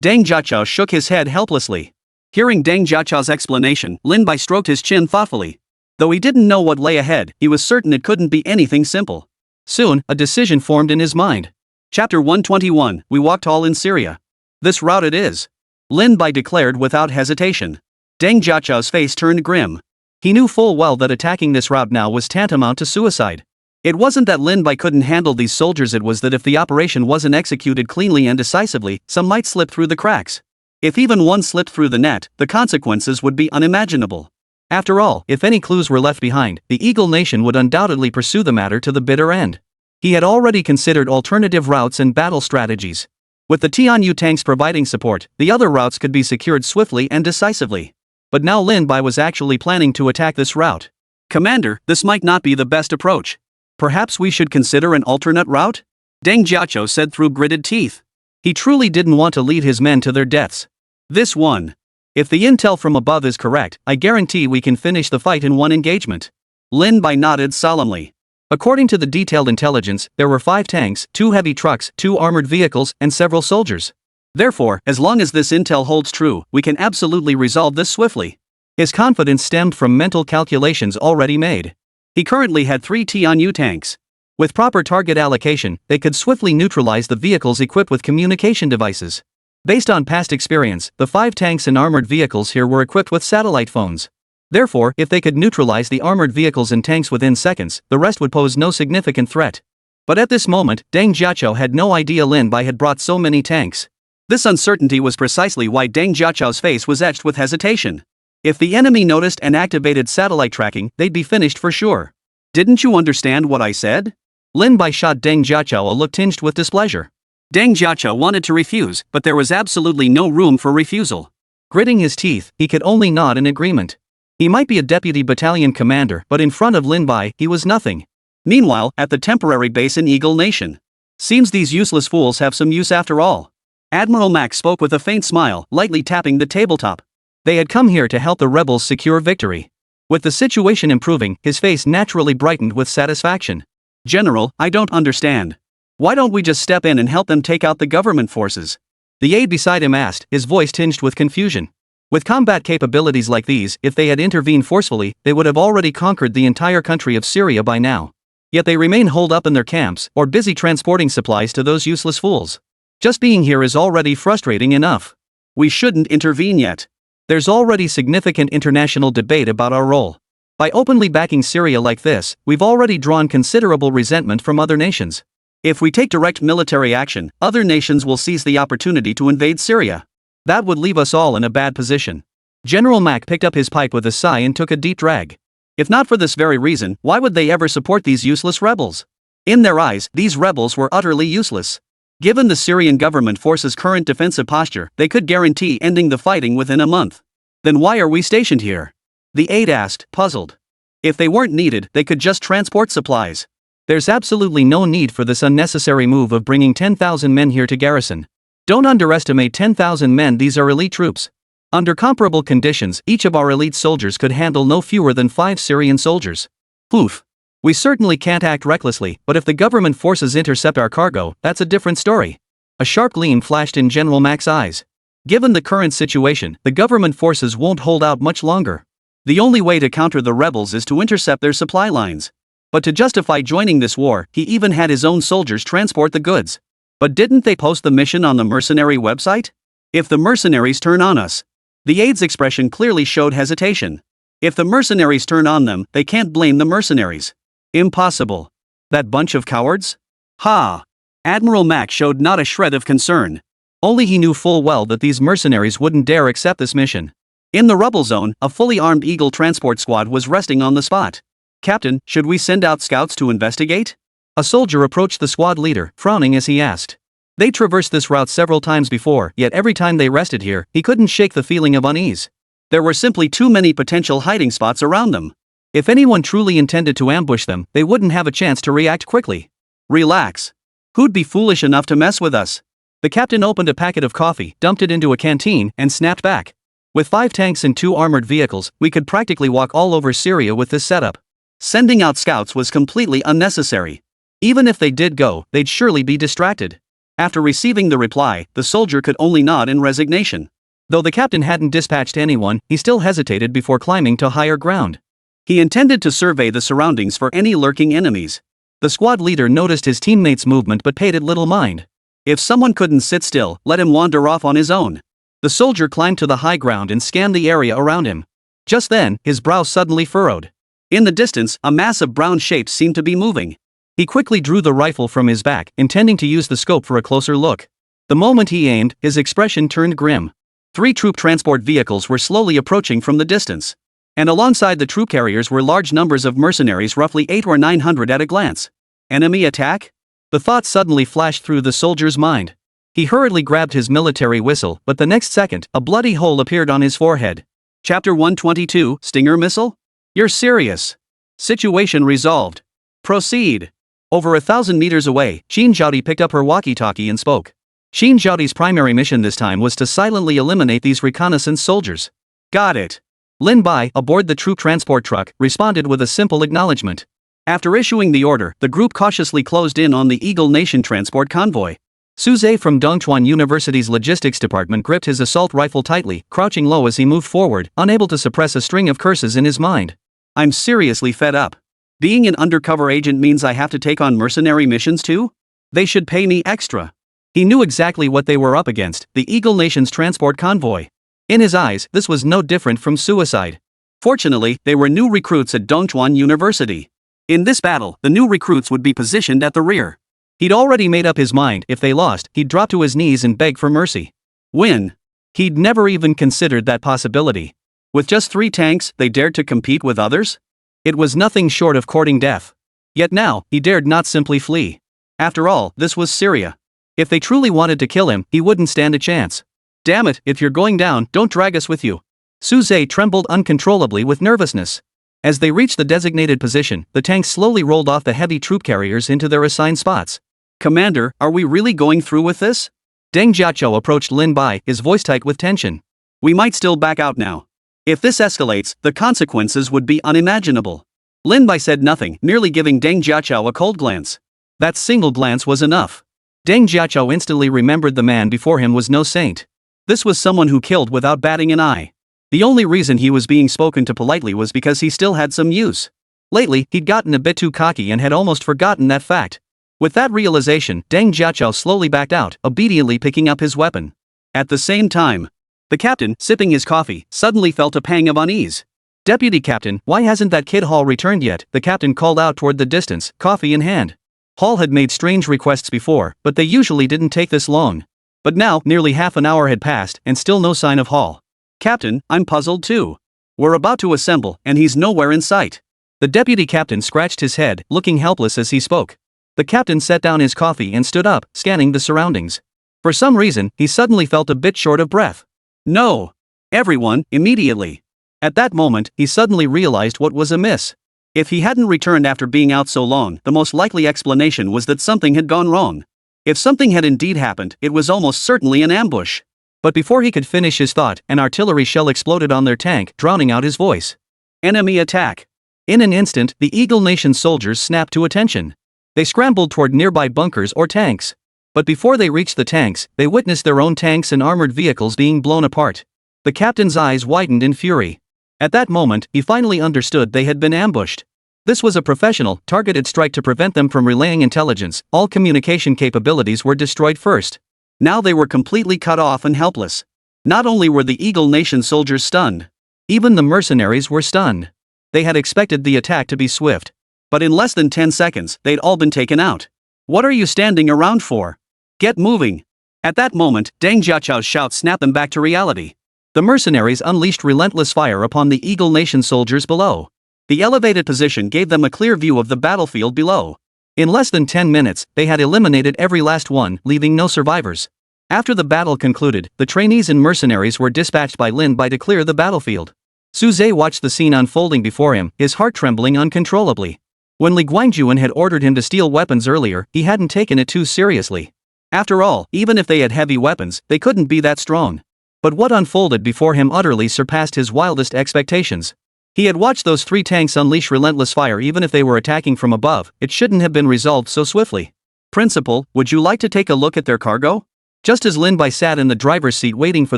Deng Jiaqiao shook his head helplessly. Hearing Deng Jiaqiao's explanation, Lin Bai stroked his chin thoughtfully. Though he didn't know what lay ahead, he was certain it couldn't be anything simple. Soon, a decision formed in his mind. Chapter 121, We Walked All in Syria. This route it is. Lin Bai declared without hesitation. Deng Jiaqiao's face turned grim. He knew full well that attacking this route now was tantamount to suicide. It wasn't that Lin Bai couldn't handle these soldiers, it was that if the operation wasn't executed cleanly and decisively, some might slip through the cracks. If even one slipped through the net, the consequences would be unimaginable. After all, if any clues were left behind, the Eagle Nation would undoubtedly pursue the matter to the bitter end. He had already considered alternative routes and battle strategies. With the Tianyu tanks providing support, the other routes could be secured swiftly and decisively. But now Lin Bai was actually planning to attack this route. Commander, this might not be the best approach. Perhaps we should consider an alternate route? Deng Jiaqiao said through gritted teeth. He truly didn't want to lead his men to their deaths. This one. If the intel from above is correct, I guarantee we can finish the fight in one engagement. Lin Bai nodded solemnly. According to the detailed intelligence, there were 5 tanks, 2 heavy trucks, 2 armored vehicles, and several soldiers. Therefore, as long as this intel holds true, we can absolutely resolve this swiftly. His confidence stemmed from mental calculations already made. He currently had 3 Tianyu tanks. With proper target allocation, they could swiftly neutralize the vehicles equipped with communication devices. Based on past experience, the 5 tanks and armored vehicles here were equipped with satellite phones. Therefore, if they could neutralize the armored vehicles and tanks within seconds, the rest would pose no significant threat. But at this moment, Deng Jiaqiao had no idea Lin Bai had brought so many tanks. This uncertainty was precisely why Deng Jiaqiao's face was etched with hesitation. If the enemy noticed and activated satellite tracking, they'd be finished for sure. Didn't you understand what I said? Lin Bai shot Deng Jiaqiao a look tinged with displeasure. Deng Jiaqiao wanted to refuse, but there was absolutely no room for refusal. Gritting his teeth, he could only nod in agreement. He might be a deputy battalion commander, but in front of Lin Bai, he was nothing. Meanwhile, at the temporary base in Eagle Nation, Seems these useless fools have some use after all. Admiral Max spoke with a faint smile, lightly tapping the tabletop. They had come here to help the rebels secure victory. With the situation improving, his face naturally brightened with satisfaction. General, I don't understand. Why don't we just step in and help them take out the government forces? The aide beside him asked, his voice tinged with confusion. With combat capabilities like these, if they had intervened forcefully, they would have already conquered the entire country of Syria by now. Yet they remain holed up in their camps, or busy transporting supplies to those useless fools. Just being here is already frustrating enough. We shouldn't intervene yet. There's already significant international debate about our role. By openly backing Syria like this, we've already drawn considerable resentment from other nations. If we take direct military action, other nations will seize the opportunity to invade Syria. That would leave us all in a bad position. General Mack picked up his pipe with a sigh and took a deep drag. If not for this very reason, why would they ever support these useless rebels? In their eyes, these rebels were utterly useless. Given the Syrian government force's current defensive posture, they could guarantee ending the fighting within a month. Then why are we stationed here? The aide asked, puzzled. If they weren't needed, they could just transport supplies. There's absolutely no need for this unnecessary move of bringing 10,000 men here to garrison. Don't underestimate 10,000 men, these are elite troops. Under comparable conditions, each of our elite soldiers could handle no fewer than 5 Syrian soldiers. Oof. We certainly can't act recklessly, but if the government forces intercept our cargo, that's a different story. A sharp gleam flashed in General Mack's eyes. Given the current situation, the government forces won't hold out much longer. The only way to counter the rebels is to intercept their supply lines. But to justify joining this war, he even had his own soldiers transport the goods. But didn't they post the mission on the mercenary website? If the mercenaries turn on us. The aide's expression clearly showed hesitation. If the mercenaries turn on them, they can't blame the mercenaries. Impossible. That bunch of cowards? Ha! Admiral Mack showed not a shred of concern. Only he knew full well that these mercenaries wouldn't dare accept this mission. In the rubble zone, a fully armed Eagle transport squad was resting on the spot. Captain, should we send out scouts to investigate? A soldier approached the squad leader, frowning as he asked. They traversed this route several times before, yet every time they rested here, he couldn't shake the feeling of unease. There were simply too many potential hiding spots around them. If anyone truly intended to ambush them, they wouldn't have a chance to react quickly. Relax. Who'd be foolish enough to mess with us? The captain opened a packet of coffee, dumped it into a canteen, and snapped back. With 5 tanks and 2 armored vehicles, we could practically walk all over Syria with this setup. Sending out scouts was completely unnecessary. Even if they did go, they'd surely be distracted. After receiving the reply, the soldier could only nod in resignation. Though the captain hadn't dispatched anyone, he still hesitated before climbing to higher ground. He intended to survey the surroundings for any lurking enemies. The squad leader noticed his teammates' movement but paid it little mind. If someone couldn't sit still, let him wander off on his own. The soldier climbed to the high ground and scanned the area around him. Just then, his brow suddenly furrowed. In the distance, a mass of brown shapes seemed to be moving. He quickly drew the rifle from his back, intending to use the scope for a closer look. The moment he aimed, his expression turned grim. 3 troop transport vehicles were slowly approaching from the distance. And alongside the troop carriers were large numbers of mercenaries, roughly 800 or 900 at a glance. Enemy attack? The thought suddenly flashed through the soldier's mind. He hurriedly grabbed his military whistle, but the next second, a bloody hole appeared on his forehead. Chapter 122, Stinger Missile? You're serious. Situation resolved. Proceed. Over 1,000 meters away, Shin Zhaodi picked up her walkie-talkie and spoke. Shin Zhaodi's primary mission this time was to silently eliminate these reconnaissance soldiers. Got it. Lin Bai, aboard the troop transport truck, responded with a simple acknowledgement. After issuing the order, the group cautiously closed in on the Eagle Nation transport convoy. Su Zhe from Dongchuan University's logistics department gripped his assault rifle tightly, crouching low as he moved forward, unable to suppress a string of curses in his mind. I'm seriously fed up. Being an undercover agent means I have to take on mercenary missions too? They should pay me extra. He knew exactly what they were up against, the Eagle Nation's transport convoy. In his eyes, this was no different from suicide. Fortunately, they were new recruits at Dongchuan University. In this battle, the new recruits would be positioned at the rear. He'd already made up his mind, if they lost, he'd drop to his knees and beg for mercy. Win. He'd never even considered that possibility. With just 3 tanks, they dared to compete with others? It was nothing short of courting death. Yet now, he dared not simply flee. After all, this was Syria. If they truly wanted to kill him, he wouldn't stand a chance. Damn it, if you're going down, don't drag us with you. Su Zhe trembled uncontrollably with nervousness. As they reached the designated position, the tanks slowly rolled off the heavy troop carriers into their assigned spots. Commander, are we really going through with this? Deng Jiachou approached Lin Bai, his voice tight with tension. We might still back out now. If this escalates, the consequences would be unimaginable. Lin Bai said nothing, merely giving Deng Jiachou a cold glance. That single glance was enough. Deng Jiachou instantly remembered the man before him was no saint. This was someone who killed without batting an eye. The only reason he was being spoken to politely was because he still had some use. Lately, he'd gotten a bit too cocky and had almost forgotten that fact. With that realization, Deng Jiachou slowly backed out, obediently picking up his weapon. At the same time, the captain, sipping his coffee, suddenly felt a pang of unease. Deputy Captain, why hasn't that kid Hall returned yet? The captain called out toward the distance, coffee in hand. Hall had made strange requests before, but they usually didn't take this long. But now, nearly half an hour had passed, and still no sign of Hall. Captain, I'm puzzled too. We're about to assemble, and he's nowhere in sight. The deputy captain scratched his head, looking helpless as he spoke. The captain set down his coffee and stood up, scanning the surroundings. For some reason, he suddenly felt a bit short of breath. No! Everyone, immediately! At that moment, he suddenly realized what was amiss. If he hadn't returned after being out so long, the most likely explanation was that something had gone wrong. If something had indeed happened, it was almost certainly an ambush. But before he could finish his thought, an artillery shell exploded on their tank, drowning out his voice. Enemy attack! In an instant, the Eagle Nation soldiers snapped to attention. They scrambled toward nearby bunkers or tanks. But before they reached the tanks, they witnessed their own tanks and armored vehicles being blown apart. The captain's eyes widened in fury. At that moment, he finally understood they had been ambushed. This was a professional, targeted strike to prevent them from relaying intelligence. All communication capabilities were destroyed first. Now they were completely cut off and helpless. Not only were the Eagle Nation soldiers stunned, even the mercenaries were stunned. They had expected the attack to be swift. But in less than 10 seconds, they'd all been taken out. What are you standing around for? Get moving! At that moment, Deng Jiachou's shout snapped them back to reality. The mercenaries unleashed relentless fire upon the Eagle Nation soldiers below. The elevated position gave them a clear view of the battlefield below. In less than 10 minutes, they had eliminated every last one, leaving no survivors. After the battle concluded, the trainees and mercenaries were dispatched by Lin Bai to clear the battlefield. Su Zhe watched the scene unfolding before him, his heart trembling uncontrollably. When Li Guangjuan had ordered him to steal weapons earlier, he hadn't taken it too seriously. After all, even if they had heavy weapons, they couldn't be that strong. But what unfolded before him utterly surpassed his wildest expectations. He had watched those 3 tanks unleash relentless fire even if they were attacking from above. It shouldn't have been resolved so swiftly. Principal, would you like to take a look at their cargo? Just as Lin Bai sat in the driver's seat waiting for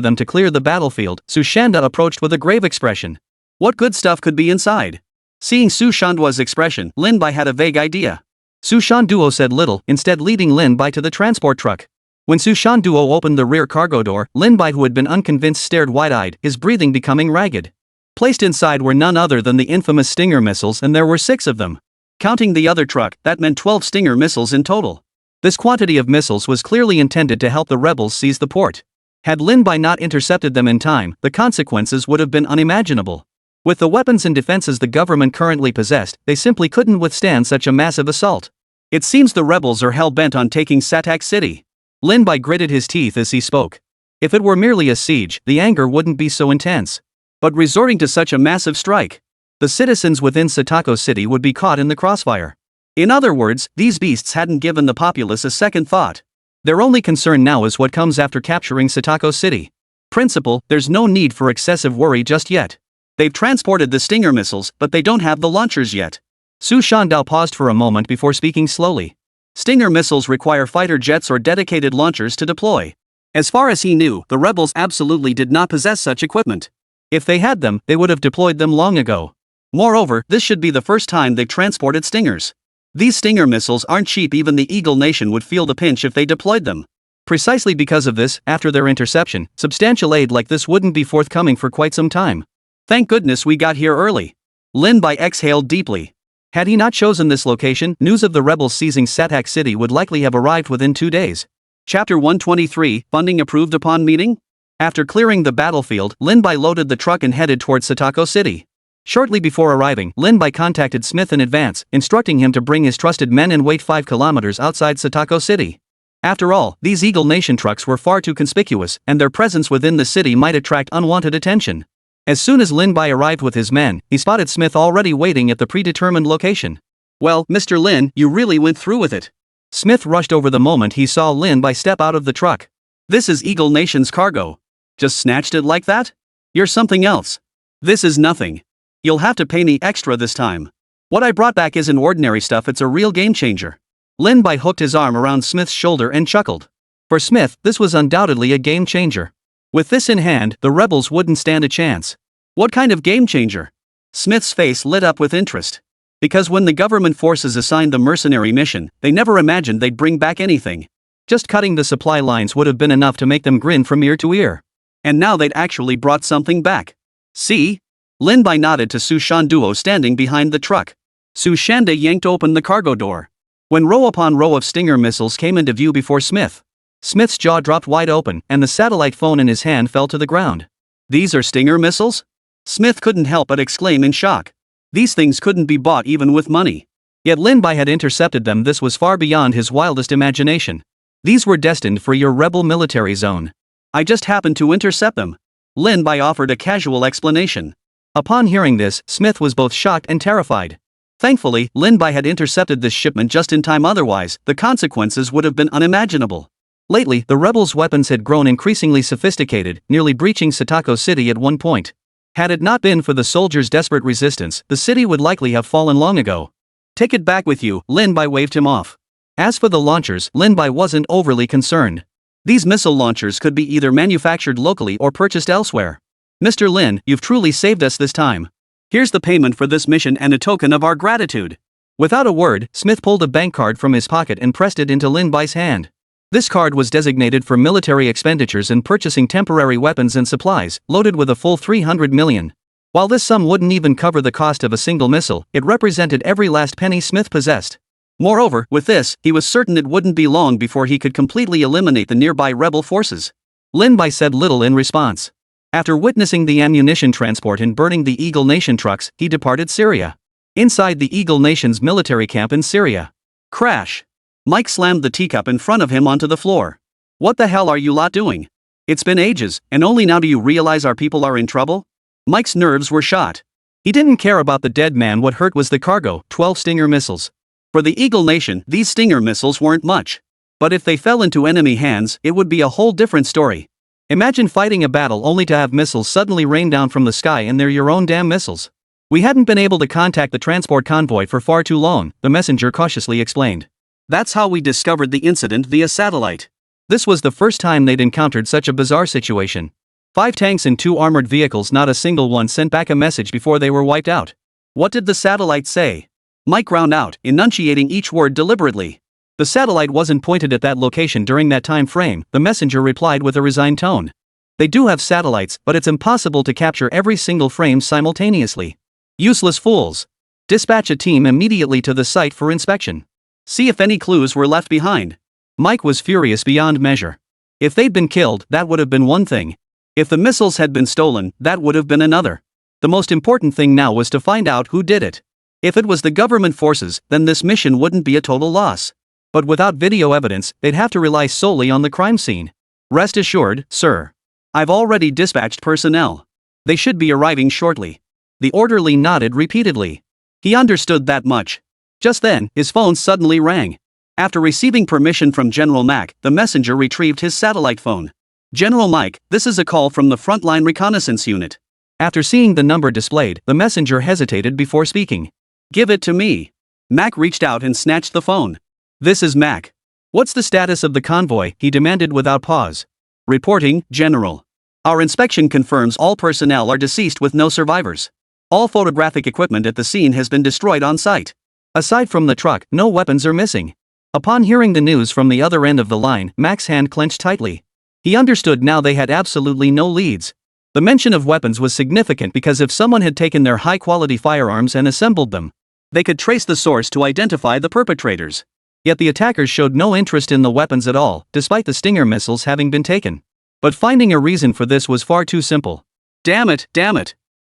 them to clear the battlefield, Su Shanda approached with a grave expression. What good stuff could be inside? Seeing Su Shanduo's expression, Lin Bai had a vague idea. Su Shanduo said little, instead leading Lin Bai to the transport truck. When Su Shanduo opened the rear cargo door, Lin Bai, who had been unconvinced, stared wide-eyed, his breathing becoming ragged. Placed inside were none other than the infamous Stinger missiles, and there were 6 of them. Counting the other truck, that meant 12 Stinger missiles in total. This quantity of missiles was clearly intended to help the rebels seize the port. Had Lin Bai not intercepted them in time, the consequences would have been unimaginable. With the weapons and defenses the government currently possessed, they simply couldn't withstand such a massive assault. It seems the rebels are hell-bent on taking Satak City. Lin Bai gritted his teeth as he spoke. If it were merely a siege, the anger wouldn't be so intense. But resorting to such a massive strike, the citizens within Satako City would be caught in the crossfire. In other words, these beasts hadn't given the populace a second thought. Their only concern now is what comes after capturing Satako City. Principal, there's no need for excessive worry just yet. They've transported the Stinger missiles, but they don't have the launchers yet. Su Shandao paused for a moment before speaking slowly. Stinger missiles require fighter jets or dedicated launchers to deploy. As far as he knew, the rebels absolutely did not possess such equipment. If they had them, they would have deployed them long ago. Moreover, this should be the first time they've transported Stingers. These Stinger missiles aren't cheap. Even the Eagle Nation would feel the pinch if they deployed them. Precisely because of this, after their interception, substantial aid like this wouldn't be forthcoming for quite some time. Thank goodness we got here early. Lin Bai exhaled deeply. Had he not chosen this location, news of the rebels seizing Satak City would likely have arrived within 2 days. Chapter 123, Funding Approved Upon Meeting? After clearing the battlefield, Lin Bai loaded the truck and headed towards Satako City. Shortly before arriving, Lin Bai contacted Smith in advance, instructing him to bring his trusted men and wait 5 kilometers outside Satako City. After all, these Eagle Nation trucks were far too conspicuous, and their presence within the city might attract unwanted attention. As soon as Lin Bai arrived with his men, he spotted Smith already waiting at the predetermined location. Well, Mr. Lin, you really went through with it. Smith rushed over the moment he saw Lin Bai step out of the truck. This is Eagle Nation's cargo. Just snatched it like that? You're something else. This is nothing. You'll have to pay me extra this time. What I brought back isn't ordinary stuff, it's a real game changer. Lin Bai hooked his arm around Smith's shoulder and chuckled. For Smith, this was undoubtedly a game changer. With this in hand, the rebels wouldn't stand a chance. What kind of game changer? Smith's face lit up with interest. Because when the government forces assigned the mercenary mission, they never imagined they'd bring back anything. Just cutting the supply lines would have been enough to make them grin from ear to ear. And now they'd actually brought something back. See? Lin Bai nodded to Su Shanduo standing behind the truck. Su Shanda yanked open the cargo door. When row upon row of Stinger missiles came into view before Smith's jaw dropped wide open and the satellite phone in his hand fell to the ground. These are Stinger missiles? Smith couldn't help but exclaim in shock. These things couldn't be bought even with money. Yet Lin Bai had intercepted them. This was far beyond his wildest imagination. These were destined for your rebel military zone. I just happened to intercept them. Lin Bai offered a casual explanation. Upon hearing this, Smith was both shocked and terrified. Thankfully, Lin Bai had intercepted this shipment just in time, otherwise, the consequences would have been unimaginable. Lately, the rebels' weapons had grown increasingly sophisticated, nearly breaching Satako City at one point. Had it not been for the soldiers' desperate resistance, the city would likely have fallen long ago. Take it back with you, Lin Bai waved him off. As for the launchers, Lin Bai wasn't overly concerned. These missile launchers could be either manufactured locally or purchased elsewhere. Mr. Lin, you've truly saved us this time. Here's the payment for this mission and a token of our gratitude. Without a word, Smith pulled a bank card from his pocket and pressed it into Lin Bai's hand. This card was designated for military expenditures and purchasing temporary weapons and supplies, loaded with a full 300 million. While this sum wouldn't even cover the cost of a single missile, it represented every last penny Smith possessed. Moreover, with this, he was certain it wouldn't be long before he could completely eliminate the nearby rebel forces. Lin Bai said little in response. After witnessing the ammunition transport and burning the Eagle Nation trucks, he departed Syria. Inside the Eagle Nation's military camp in Syria. Crash! Mike slammed the teacup in front of him onto the floor. What the hell are you lot doing? It's been ages, and only now do you realize our people are in trouble? Mike's nerves were shot. He didn't care about the dead man. What hurt was the cargo, 12 Stinger missiles. For the Eagle Nation, these Stinger missiles weren't much. But if they fell into enemy hands, it would be a whole different story. Imagine fighting a battle only to have missiles suddenly rain down from the sky and they're your own damn missiles. We hadn't been able to contact the transport convoy for far too long, the messenger cautiously explained. That's how we discovered the incident via satellite. This was the first time they'd encountered such a bizarre situation. 5 tanks and 2 armored vehicles, not a single one sent back a message before they were wiped out. What did the satellite say? Mike ground out, enunciating each word deliberately. The satellite wasn't pointed at that location during that time frame, the messenger replied with a resigned tone. They do have satellites, but it's impossible to capture every single frame simultaneously. Useless fools. Dispatch a team immediately to the site for inspection. See if any clues were left behind. Mike was furious beyond measure. If they'd been killed, that would have been one thing. If the missiles had been stolen, that would have been another. The most important thing now was to find out who did it. If it was the government forces, then this mission wouldn't be a total loss. But without video evidence, they'd have to rely solely on the crime scene. Rest assured, sir. I've already dispatched personnel. They should be arriving shortly. The orderly nodded repeatedly. He understood that much. Just then, his phone suddenly rang. After receiving permission from General Mack, the messenger retrieved his satellite phone. General Mike, this is a call from the Frontline Reconnaissance Unit. After seeing the number displayed, the messenger hesitated before speaking. Give it to me. Mack reached out and snatched the phone. This is Mack. What's the status of the convoy? He demanded without pause. Reporting, General. Our inspection confirms all personnel are deceased with no survivors. All photographic equipment at the scene has been destroyed on site. Aside from the truck, no weapons are missing. Upon hearing the news from the other end of the line, Mack's hand clenched tightly. He understood now they had absolutely no leads. The mention of weapons was significant because if someone had taken their high-quality firearms and assembled them, they could trace the source to identify the perpetrators. Yet the attackers showed no interest in the weapons at all, despite the Stinger missiles having been taken. But finding a reason for this was far too simple. Damn it.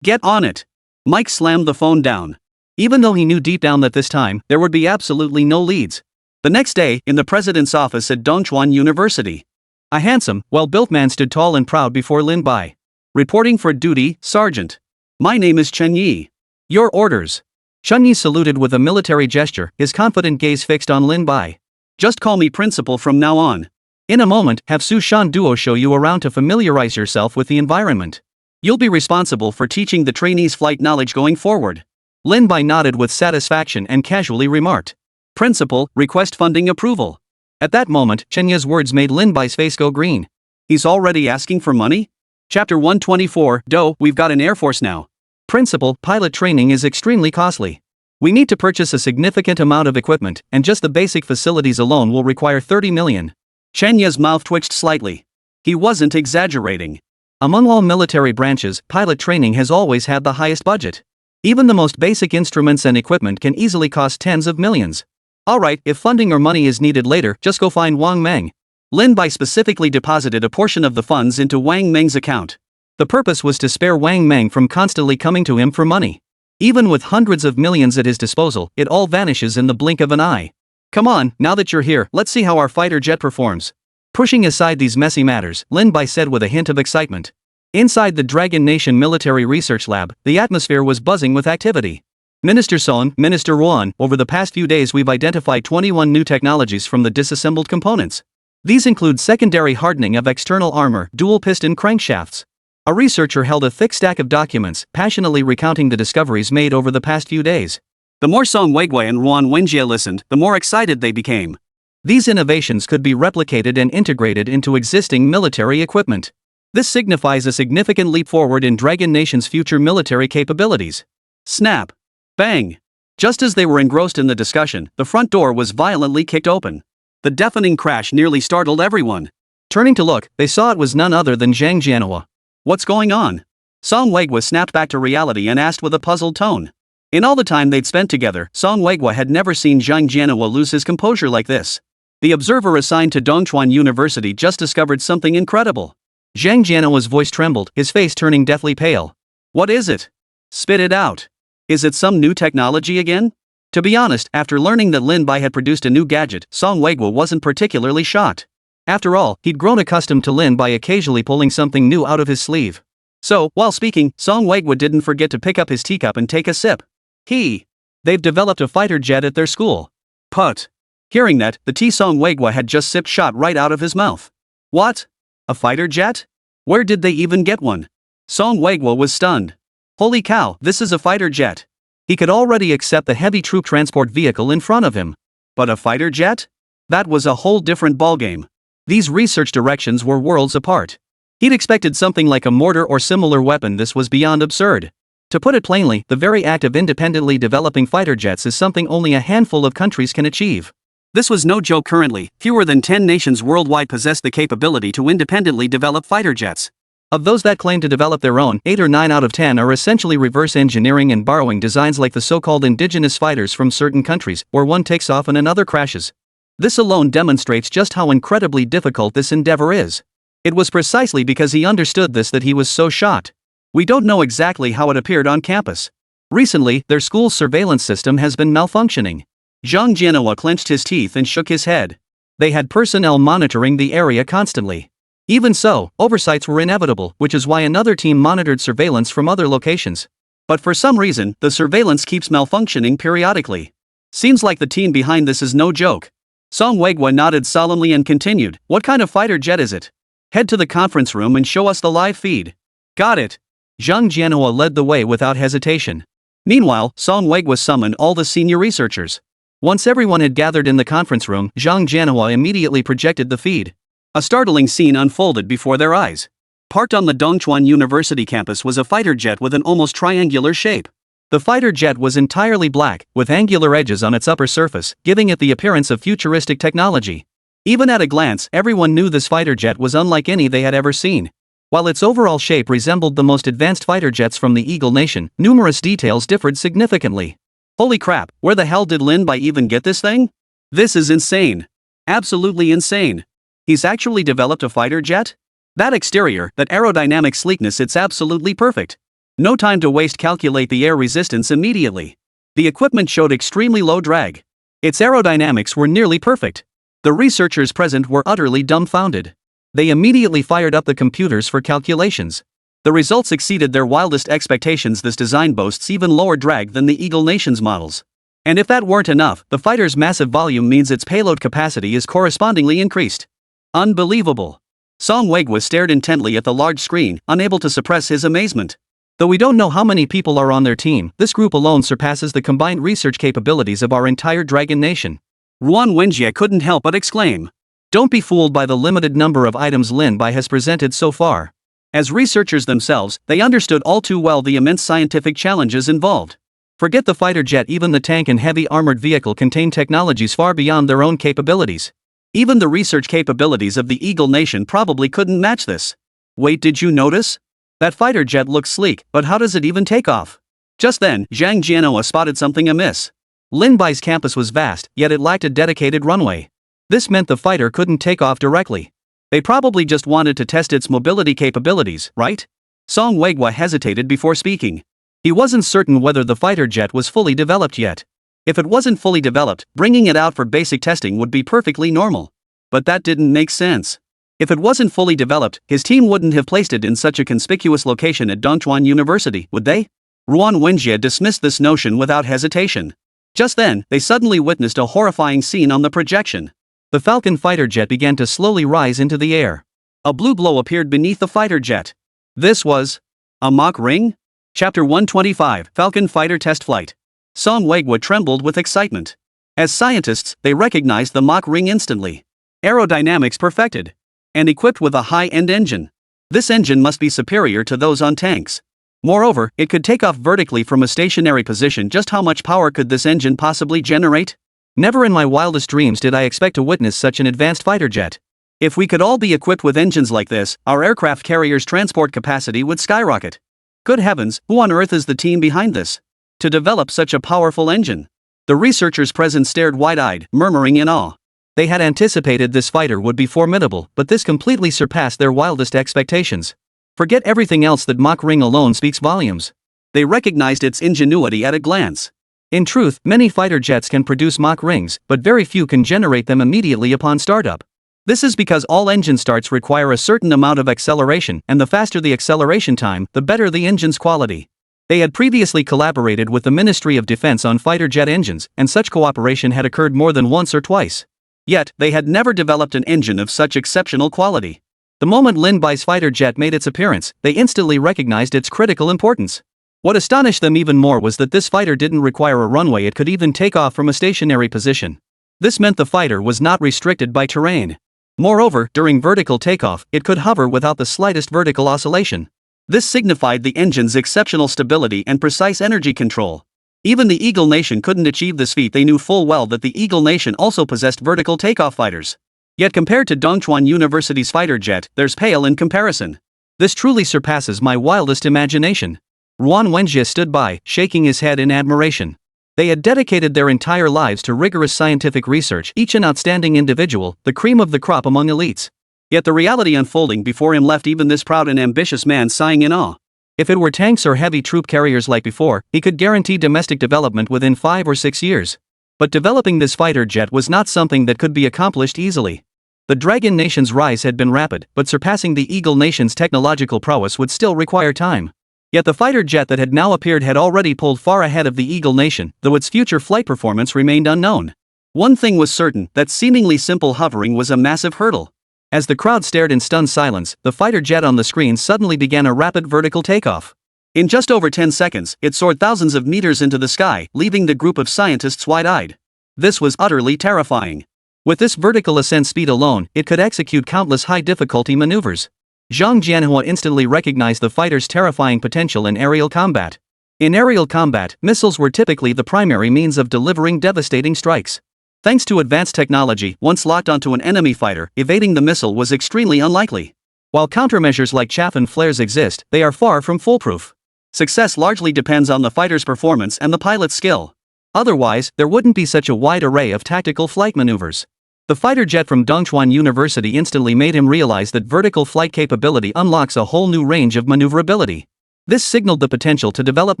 Get on it. Mike slammed the phone down. Even though he knew deep down that this time, there would be absolutely no leads. The next day, in the president's office at Dongchuan University, a handsome, well-built man stood tall and proud before Lin Bai. Reporting for duty, Sergeant. My name is Chen Yi. Your orders. Chen Yi saluted with a military gesture, his confident gaze fixed on Lin Bai. Just call me principal from now on. In a moment, have Su Shan Duo show you around to familiarize yourself with the environment. You'll be responsible for teaching the trainees flight knowledge going forward. Lin Bai nodded with satisfaction and casually remarked. Principal, request funding approval. At that moment, Chen Ye's words made Lin Bai's face go green. He's already asking for money? Chapter 124, we've got an Air Force now. Principal, pilot training is extremely costly. We need to purchase a significant amount of equipment, and just the basic facilities alone will require 30 million. Chen Ye's mouth twitched slightly. He wasn't exaggerating. Among all military branches, pilot training has always had the highest budget. Even the most basic instruments and equipment can easily cost tens of millions. Alright, if funding or money is needed later, just go find Wang Meng. Lin Bai specifically deposited a portion of the funds into Wang Meng's account. The purpose was to spare Wang Meng from constantly coming to him for money. Even with hundreds of millions at his disposal, it all vanishes in the blink of an eye. Come on, now that you're here, let's see how our fighter jet performs. Pushing aside these messy matters, Lin Bai said with a hint of excitement. Inside the Dragon Nation Military Research Lab, the atmosphere was buzzing with activity. Minister Son, Minister Ruan, over the past few days we've identified 21 new technologies from the disassembled components. These include secondary hardening of external armor, dual-piston crankshafts. A researcher held a thick stack of documents, passionately recounting the discoveries made over the past few days. The more Song Weiguai and Ruan Wenjie listened, the more excited they became. These innovations could be replicated and integrated into existing military equipment. This signifies a significant leap forward in Dragon Nation's future military capabilities. Snap! Bang! Just as they were engrossed in the discussion, the front door was violently kicked open. The deafening crash nearly startled everyone. Turning to look, they saw it was none other than Zhang Jianhua. What's going on? Song Weiguai snapped back to reality and asked with a puzzled tone. In all the time they'd spent together, Song Weiguai had never seen Zhang Jianhua lose his composure like this. The observer assigned to Dongchuan University just discovered something incredible. Zhang Jianhua's voice trembled, his face turning deathly pale. What is it? Spit it out. Is it some new technology again? To be honest, after learning that Lin Bai had produced a new gadget, Song Weiguai wasn't particularly shocked. After all, he'd grown accustomed to Lin Bai occasionally pulling something new out of his sleeve. So, while speaking, Song Weiguai didn't forget to pick up his teacup and take a sip. They've developed a fighter jet at their school. Put. Hearing that, the tea Song Weiguai had just sipped shot right out of his mouth. What? A fighter jet? Where did they even get one? Song Weiguai was stunned. Holy cow, this is a fighter jet. He could already accept the heavy troop transport vehicle in front of him. But a fighter jet? That was a whole different ballgame. These research directions were worlds apart. He'd expected something like a mortar or similar weapon. This was beyond absurd. To put it plainly, the very act of independently developing fighter jets is something only a handful of countries can achieve. This was no joke. Currently, fewer than 10 nations worldwide possess the capability to independently develop fighter jets. Of those that claim to develop their own, 8 or 9 out of 10 are essentially reverse engineering and borrowing designs like the so-called indigenous fighters from certain countries, where one takes off and another crashes. This alone demonstrates just how incredibly difficult this endeavor is. It was precisely because he understood this that he was so shocked. We don't know exactly how it appeared on campus. Recently, their school's surveillance system has been malfunctioning. Zhang Jianhua clenched his teeth and shook his head. They had personnel monitoring the area constantly. Even so, oversights were inevitable, which is why another team monitored surveillance from other locations. But for some reason, the surveillance keeps malfunctioning periodically. Seems like the team behind this is no joke. Song Weiguai nodded solemnly and continued, "What kind of fighter jet is it? Head to the conference room and show us the live feed." Got it. Zhang Jianhua led the way without hesitation. Meanwhile, Song Weiguai summoned all the senior researchers. Once everyone had gathered in the conference room, Zhang Jianhua immediately projected the feed. A startling scene unfolded before their eyes. Parked on the Dongchuan University campus was a fighter jet with an almost triangular shape. The fighter jet was entirely black, with angular edges on its upper surface, giving it the appearance of futuristic technology. Even at a glance, everyone knew this fighter jet was unlike any they had ever seen. While its overall shape resembled the most advanced fighter jets from the Eagle Nation, numerous details differed significantly. Holy crap, where the hell did Lin Bai even get this thing? This is insane. Absolutely insane. He's actually developed a fighter jet? That exterior, that aerodynamic sleekness, it's absolutely perfect. No time to waste, calculate the air resistance immediately. The equipment showed extremely low drag. Its aerodynamics were nearly perfect. The researchers present were utterly dumbfounded. They immediately fired up the computers for calculations. The results exceeded their wildest expectations. This design boasts even lower drag than the Eagle Nation's models. And if that weren't enough, the fighter's massive volume means its payload capacity is correspondingly increased. Unbelievable. Song Weigwa stared intently at the large screen, unable to suppress his amazement. Though we don't know how many people are on their team, this group alone surpasses the combined research capabilities of our entire Dragon Nation. Ruan Wenjie couldn't help but exclaim. Don't be fooled by the limited number of items Lin Bai has presented so far. As researchers themselves, they understood all too well the immense scientific challenges involved. Forget the fighter jet, even the tank and heavy armored vehicle contain technologies far beyond their own capabilities. Even the research capabilities of the Eagle Nation probably couldn't match this. Wait, did you notice? That fighter jet looks sleek, but how does it even take off? Just then, Zhang Jianoa spotted something amiss. Lin Bai's campus was vast, yet it lacked a dedicated runway. This meant the fighter couldn't take off directly. They probably just wanted to test its mobility capabilities, right? Song Weigwa hesitated before speaking. He wasn't certain whether the fighter jet was fully developed yet. If it wasn't fully developed, bringing it out for basic testing would be perfectly normal. But that didn't make sense. If it wasn't fully developed, his team wouldn't have placed it in such a conspicuous location at Dongchuan University, would they? Ruan Wenjie dismissed this notion without hesitation. Just then, they suddenly witnessed a horrifying scene on the projection. The Falcon fighter jet began to slowly rise into the air. A blue glow appeared beneath the fighter jet. This was a mock ring? Chapter 125, Falcon Fighter Test Flight. Song Weigwa trembled with excitement. As scientists, they recognized the mock ring instantly. Aerodynamics perfected. And equipped with a high-end engine. This engine must be superior to those on tanks. Moreover, it could take off vertically from a stationary position. Just how much power could this engine possibly generate? Never in my wildest dreams did I expect to witness such an advanced fighter jet. If we could all be equipped with engines like this, our aircraft carrier's transport capacity would skyrocket. Good heavens, who on earth is the team behind this? To develop such a powerful engine? The researchers present stared wide-eyed, murmuring in awe. They had anticipated this fighter would be formidable, but this completely surpassed their wildest expectations. Forget everything else, that mock ring alone speaks volumes. They recognized its ingenuity at a glance. In truth, many fighter jets can produce mock rings, but very few can generate them immediately upon startup. This is because all engine starts require a certain amount of acceleration, and the faster the acceleration time, the better the engine's quality. They had previously collaborated with the Ministry of Defense on fighter jet engines, and such cooperation had occurred more than once or twice. Yet, they had never developed an engine of such exceptional quality. The moment Lin Bai's fighter jet made its appearance, they instantly recognized its critical importance. What astonished them even more was that this fighter didn't require a runway, it could even take off from a stationary position. This meant the fighter was not restricted by terrain. Moreover, during vertical takeoff, it could hover without the slightest vertical oscillation. This signified the engine's exceptional stability and precise energy control. Even the Eagle Nation couldn't achieve this feat. They knew full well that the Eagle Nation also possessed vertical takeoff fighters. Yet compared to Dongchuan University's fighter jet, there's pale in comparison. This truly surpasses my wildest imagination. Ruan Wenjie stood by, shaking his head in admiration. They had dedicated their entire lives to rigorous scientific research, each an outstanding individual, the cream of the crop among elites. Yet the reality unfolding before him left even this proud and ambitious man sighing in awe. If it were tanks or heavy troop carriers like before, he could guarantee domestic development within 5 or 6 years. But developing this fighter jet was not something that could be accomplished easily. The Dragon Nation's rise had been rapid, but surpassing the Eagle Nation's technological prowess would still require time. Yet the fighter jet that had now appeared had already pulled far ahead of the Eagle Nation, though its future flight performance remained unknown. One thing was certain, that seemingly simple hovering was a massive hurdle. As the crowd stared in stunned silence, the fighter jet on the screen suddenly began a rapid vertical takeoff. In just over 10 seconds, it soared thousands of meters into the sky, leaving the group of scientists wide-eyed. This was utterly terrifying. With this vertical ascent speed alone, it could execute countless high-difficulty maneuvers. Zhang Jianhua instantly recognized the fighter's terrifying potential in aerial combat. In aerial combat, missiles were typically the primary means of delivering devastating strikes. Thanks to advanced technology, once locked onto an enemy fighter, evading the missile was extremely unlikely. While countermeasures like chaff and flares exist, they are far from foolproof. Success largely depends on the fighter's performance and the pilot's skill. Otherwise, there wouldn't be such a wide array of tactical flight maneuvers. The fighter jet from Dongchuan University instantly made him realize that vertical flight capability unlocks a whole new range of maneuverability. This signaled the potential to develop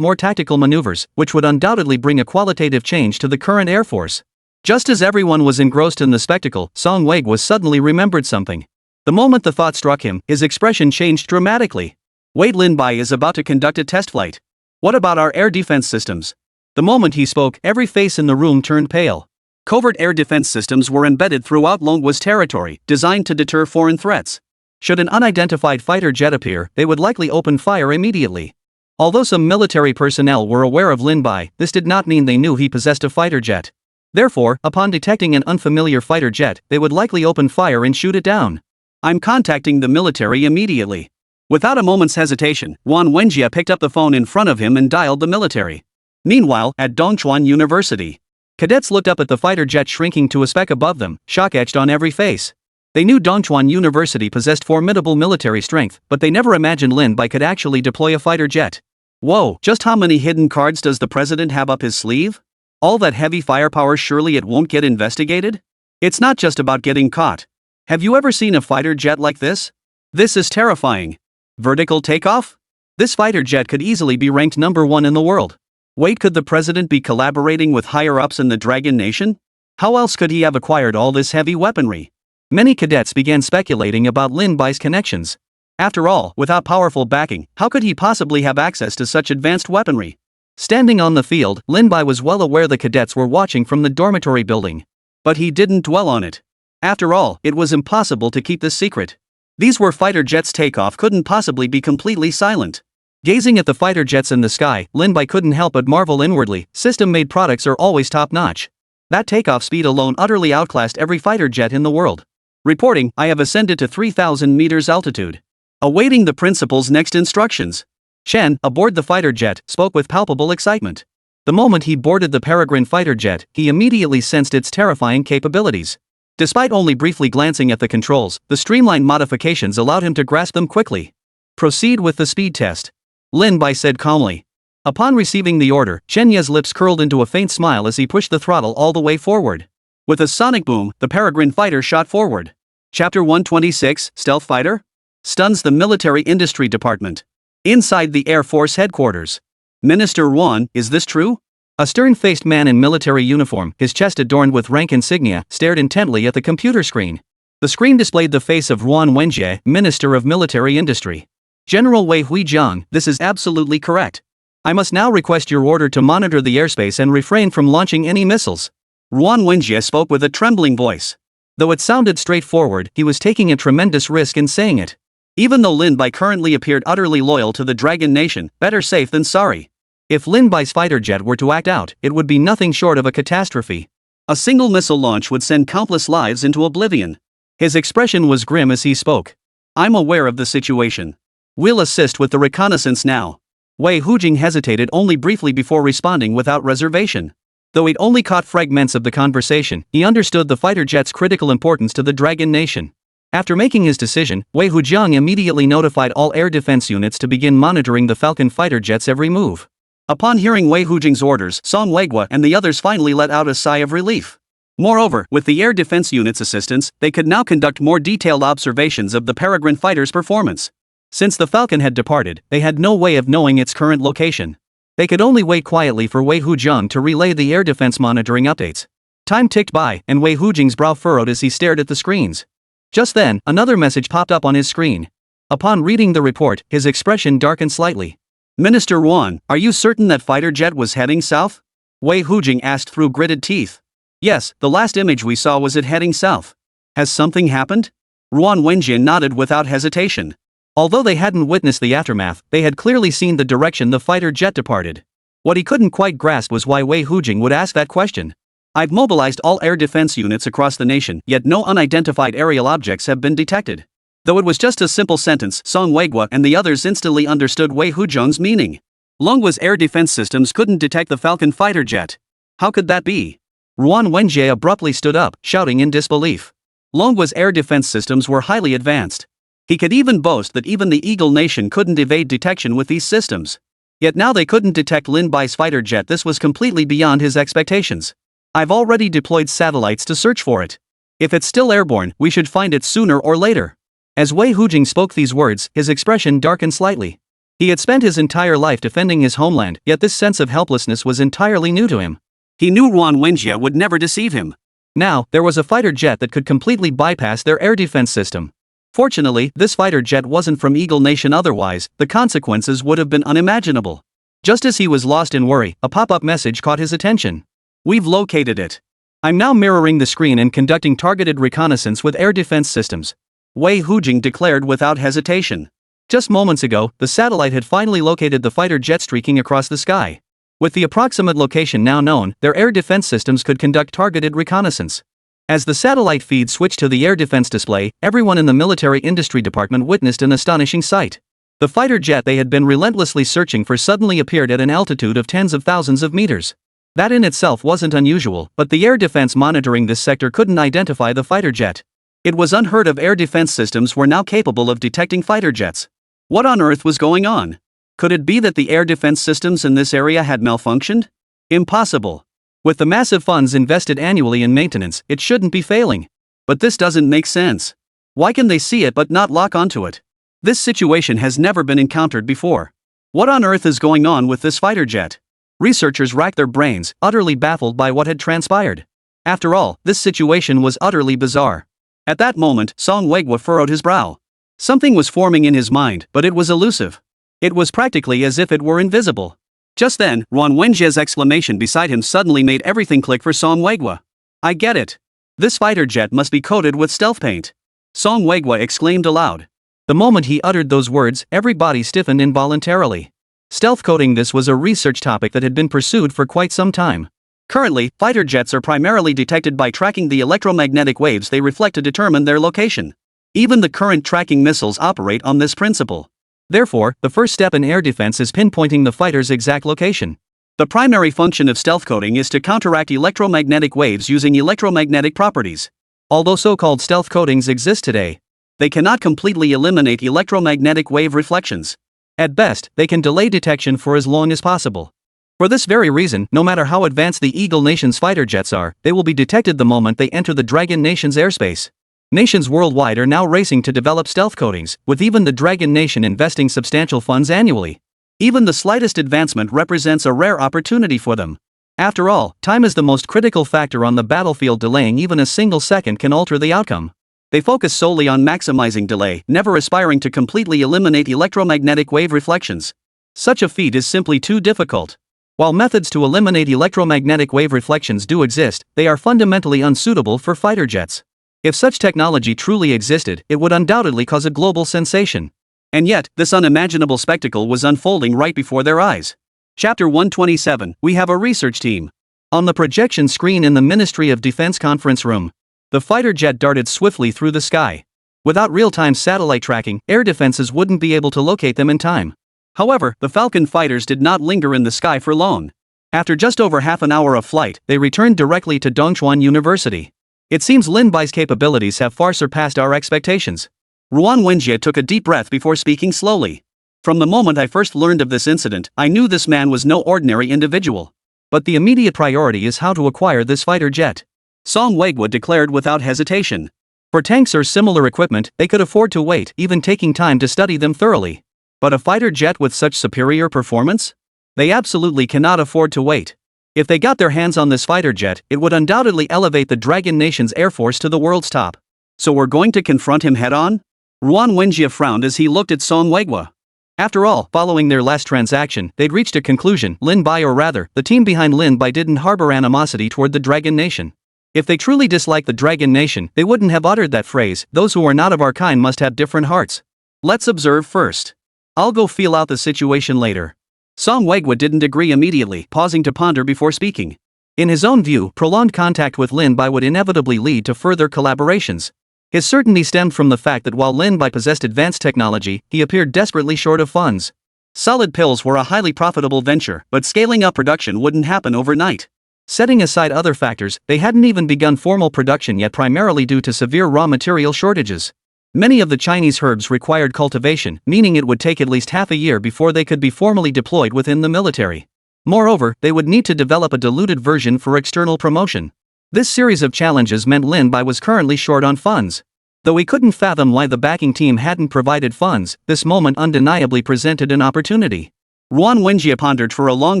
more tactical maneuvers, which would undoubtedly bring a qualitative change to the current Air Force. Just as everyone was engrossed in the spectacle, Song Weigwa suddenly remembered something. The moment the thought struck him, his expression changed dramatically. Wait, Lin Bai is about to conduct a test flight. What about our air defense systems? The moment he spoke, every face in the room turned pale. Covert air defense systems were embedded throughout Longwa's territory, designed to deter foreign threats. Should an unidentified fighter jet appear, they would likely open fire immediately. Although some military personnel were aware of Lin Bai, this did not mean they knew he possessed a fighter jet. Therefore, upon detecting an unfamiliar fighter jet, they would likely open fire and shoot it down. I'm contacting the military immediately. Without a moment's hesitation, Wan Wenjie picked up the phone in front of him and dialed the military. Meanwhile, at Dongchuan University, cadets looked up at the fighter jet shrinking to a speck above them, shock etched on every face. They knew Dongchuan University possessed formidable military strength, but they never imagined Lin Bai could actually deploy a fighter jet. Whoa, just how many hidden cards does the president have up his sleeve? All that heavy firepower, surely it won't get investigated? It's not just about getting caught. Have you ever seen a fighter jet like this? This is terrifying. Vertical takeoff? This fighter jet could easily be ranked #1 in the world. Wait, could the president be collaborating with higher-ups in the Dragon Nation? How else could he have acquired all this heavy weaponry? Many cadets began speculating about Lin Bai's connections. After all, without powerful backing, how could he possibly have access to such advanced weaponry? Standing on the field, Lin Bai was well aware the cadets were watching from the dormitory building. But he didn't dwell on it. After all, it was impossible to keep this secret. These were fighter jets. Takeoff couldn't possibly be completely silent. Gazing at the fighter jets in the sky, Lin Bai couldn't help but marvel inwardly. System-made products are always top-notch. That takeoff speed alone utterly outclassed every fighter jet in the world. Reporting, I have ascended to 3,000 meters altitude. Awaiting the principal's next instructions. Chen, aboard the fighter jet, spoke with palpable excitement. The moment he boarded the Peregrine fighter jet, he immediately sensed its terrifying capabilities. Despite only briefly glancing at the controls, the streamlined modifications allowed him to grasp them quickly. Proceed with the speed test, Lin Bai said calmly. Upon receiving the order, Chen Ye's lips curled into a faint smile as he pushed the throttle all the way forward. With a sonic boom, the Peregrine fighter shot forward. Chapter 126, Stealth Fighter? Stuns the Military Industry Department. Inside the Air Force headquarters. Minister Wan, is this true? A stern-faced man in military uniform, his chest adorned with rank insignia, stared intently at the computer screen. The screen displayed the face of Wan Wenjie, Minister of Military Industry. General Wei Huijiang, this is absolutely correct. I must now request your order to monitor the airspace and refrain from launching any missiles. Wan Wenjie spoke with a trembling voice. Though it sounded straightforward, he was taking a tremendous risk in saying it. Even though Lin Bai currently appeared utterly loyal to the Dragon Nation, better safe than sorry. If Lin Bai's fighter jet were to act out, it would be nothing short of a catastrophe. A single missile launch would send countless lives into oblivion. His expression was grim as he spoke. I'm aware of the situation. We'll assist with the reconnaissance now. Wei Hujing hesitated only briefly before responding without reservation. Though he'd only caught fragments of the conversation, he understood the fighter jet's critical importance to the Dragon Nation. After making his decision, Wei Hujiang immediately notified all air defense units to begin monitoring the Falcon fighter jet's every move. Upon hearing Wei Hujing's orders, Song Weigua and the others finally let out a sigh of relief. Moreover, with the air defense unit's assistance, they could now conduct more detailed observations of the Peregrine fighter's performance. Since the Falcon had departed, they had no way of knowing its current location. They could only wait quietly for Wei Hujiang to relay the air defense monitoring updates. Time ticked by, and Wei Hujing's brow furrowed as he stared at the screens. Just then, another message popped up on his screen. Upon reading the report, his expression darkened slightly. Minister Wan, are you certain that fighter jet was heading south? Wei Hujing asked through gritted teeth. Yes, the last image we saw was it heading south. Has something happened? Wan Wenjie nodded without hesitation. Although they hadn't witnessed the aftermath, they had clearly seen the direction the fighter jet departed. What he couldn't quite grasp was why Wei Hujing would ask that question. I've mobilized all air defense units across the nation, yet no unidentified aerial objects have been detected. Though it was just a simple sentence, Song Weigua and the others instantly understood Wei Hujiang's meaning. Longwa's air defense systems couldn't detect the Falcon fighter jet. How could that be? Wan Wenjie abruptly stood up, shouting in disbelief. Longwa's air defense systems were highly advanced. He could even boast that even the Eagle Nation couldn't evade detection with these systems. Yet now they couldn't detect Lin Bai's fighter jet. This was completely beyond his expectations. I've already deployed satellites to search for it. If it's still airborne, we should find it sooner or later. As Wei Hujing spoke these words, his expression darkened slightly. He had spent his entire life defending his homeland, yet this sense of helplessness was entirely new to him. He knew Wan Wenjie would never deceive him. Now, there was a fighter jet that could completely bypass their air defense system. Fortunately, this fighter jet wasn't from Eagle Nation, otherwise, the consequences would have been unimaginable. Just as he was lost in worry, a pop-up message caught his attention. "We've located it. I'm now mirroring the screen and conducting targeted reconnaissance with air defense systems," Wei Hujing declared without hesitation. Just moments ago, the satellite had finally located the fighter jet streaking across the sky. With the approximate location now known, their air defense systems could conduct targeted reconnaissance. As the satellite feed switched to the air defense display, everyone in the military industry department witnessed an astonishing sight. The fighter jet they had been relentlessly searching for suddenly appeared at an altitude of tens of thousands of meters. That in itself wasn't unusual, but the air defense monitoring this sector couldn't identify the fighter jet. It was unheard of. Air defense systems were now capable of detecting fighter jets. What on earth was going on? Could it be that the air defense systems in this area had malfunctioned? Impossible. With the massive funds invested annually in maintenance, it shouldn't be failing. But this doesn't make sense. Why can they see it but not lock onto it? This situation has never been encountered before. What on earth is going on with this fighter jet? Researchers racked their brains, utterly baffled by what had transpired. After all, this situation was utterly bizarre. At that moment, Song Weigwa furrowed his brow. Something was forming in his mind, but it was elusive. It was practically as if it were invisible. Just then, Ruan Wenjie's exclamation beside him suddenly made everything click for Song Weigwa. "I get it. This fighter jet must be coated with stealth paint," Song Weigwa exclaimed aloud. The moment he uttered those words, every body stiffened involuntarily. Stealth coating. This was a research topic that had been pursued for quite some time. Currently, fighter jets are primarily detected by tracking the electromagnetic waves they reflect to determine their location. Even the current tracking missiles operate on this principle. Therefore, the first step in air defense is pinpointing the fighter's exact location. The primary function of stealth coating is to counteract electromagnetic waves using electromagnetic properties. Although so-called stealth coatings exist today, they cannot completely eliminate electromagnetic wave reflections. At best, they can delay detection for as long as possible. For this very reason, no matter how advanced the Eagle Nation's fighter jets are, they will be detected the moment they enter the Dragon Nation's airspace. Nations worldwide are now racing to develop stealth coatings, with even the Dragon Nation investing substantial funds annually. Even the slightest advancement represents a rare opportunity for them. After all, time is the most critical factor on the battlefield. Delaying even a single second can alter the outcome. They focus solely on maximizing delay, never aspiring to completely eliminate electromagnetic wave reflections. Such a feat is simply too difficult. While methods to eliminate electromagnetic wave reflections do exist, they are fundamentally unsuitable for fighter jets. If such technology truly existed, it would undoubtedly cause a global sensation. And yet, this unimaginable spectacle was unfolding right before their eyes. Chapter 127, We have a research team. On the projection screen in the Ministry of Defense conference room, the fighter jet darted swiftly through the sky. Without real-time satellite tracking, air defenses wouldn't be able to locate them in time. However, the Falcon fighters did not linger in the sky for long. After just over half an hour of flight, they returned directly to Dongchuan University. It seems Lin Bai's capabilities have far surpassed our expectations. Ruan Wenjie took a deep breath before speaking slowly. From the moment I first learned of this incident, I knew this man was no ordinary individual. But the immediate priority is how to acquire this fighter jet, Song Weigwa declared without hesitation. For tanks or similar equipment, they could afford to wait, even taking time to study them thoroughly. But a fighter jet with such superior performance? They absolutely cannot afford to wait. If they got their hands on this fighter jet, it would undoubtedly elevate the Dragon Nation's air force to the world's top. So we're going to confront him head-on? Ruan Wenjie frowned as he looked at Song Weigwa. After all, following their last transaction, they'd reached a conclusion. Lin Bai, or rather, the team behind Lin Bai, didn't harbor animosity toward the Dragon Nation. If they truly disliked the Dragon Nation, they wouldn't have uttered that phrase. Those who are not of our kind must have different hearts. Let's observe first. I'll go feel out the situation later. Song Weigwa didn't agree immediately, pausing to ponder before speaking. In his own view, prolonged contact with Lin Bai would inevitably lead to further collaborations. His certainty stemmed from the fact that while Lin Bai possessed advanced technology, he appeared desperately short of funds. Solid pills were a highly profitable venture, but scaling up production wouldn't happen overnight. Setting aside other factors, they hadn't even begun formal production yet, primarily due to severe raw material shortages. Many of the Chinese herbs required cultivation, meaning it would take at least half a year before they could be formally deployed within the military. Moreover, they would need to develop a diluted version for external promotion. This series of challenges meant Lin Bai was currently short on funds. Though he couldn't fathom why the backing team hadn't provided funds, this moment undeniably presented an opportunity. Ruan Wenjie pondered for a long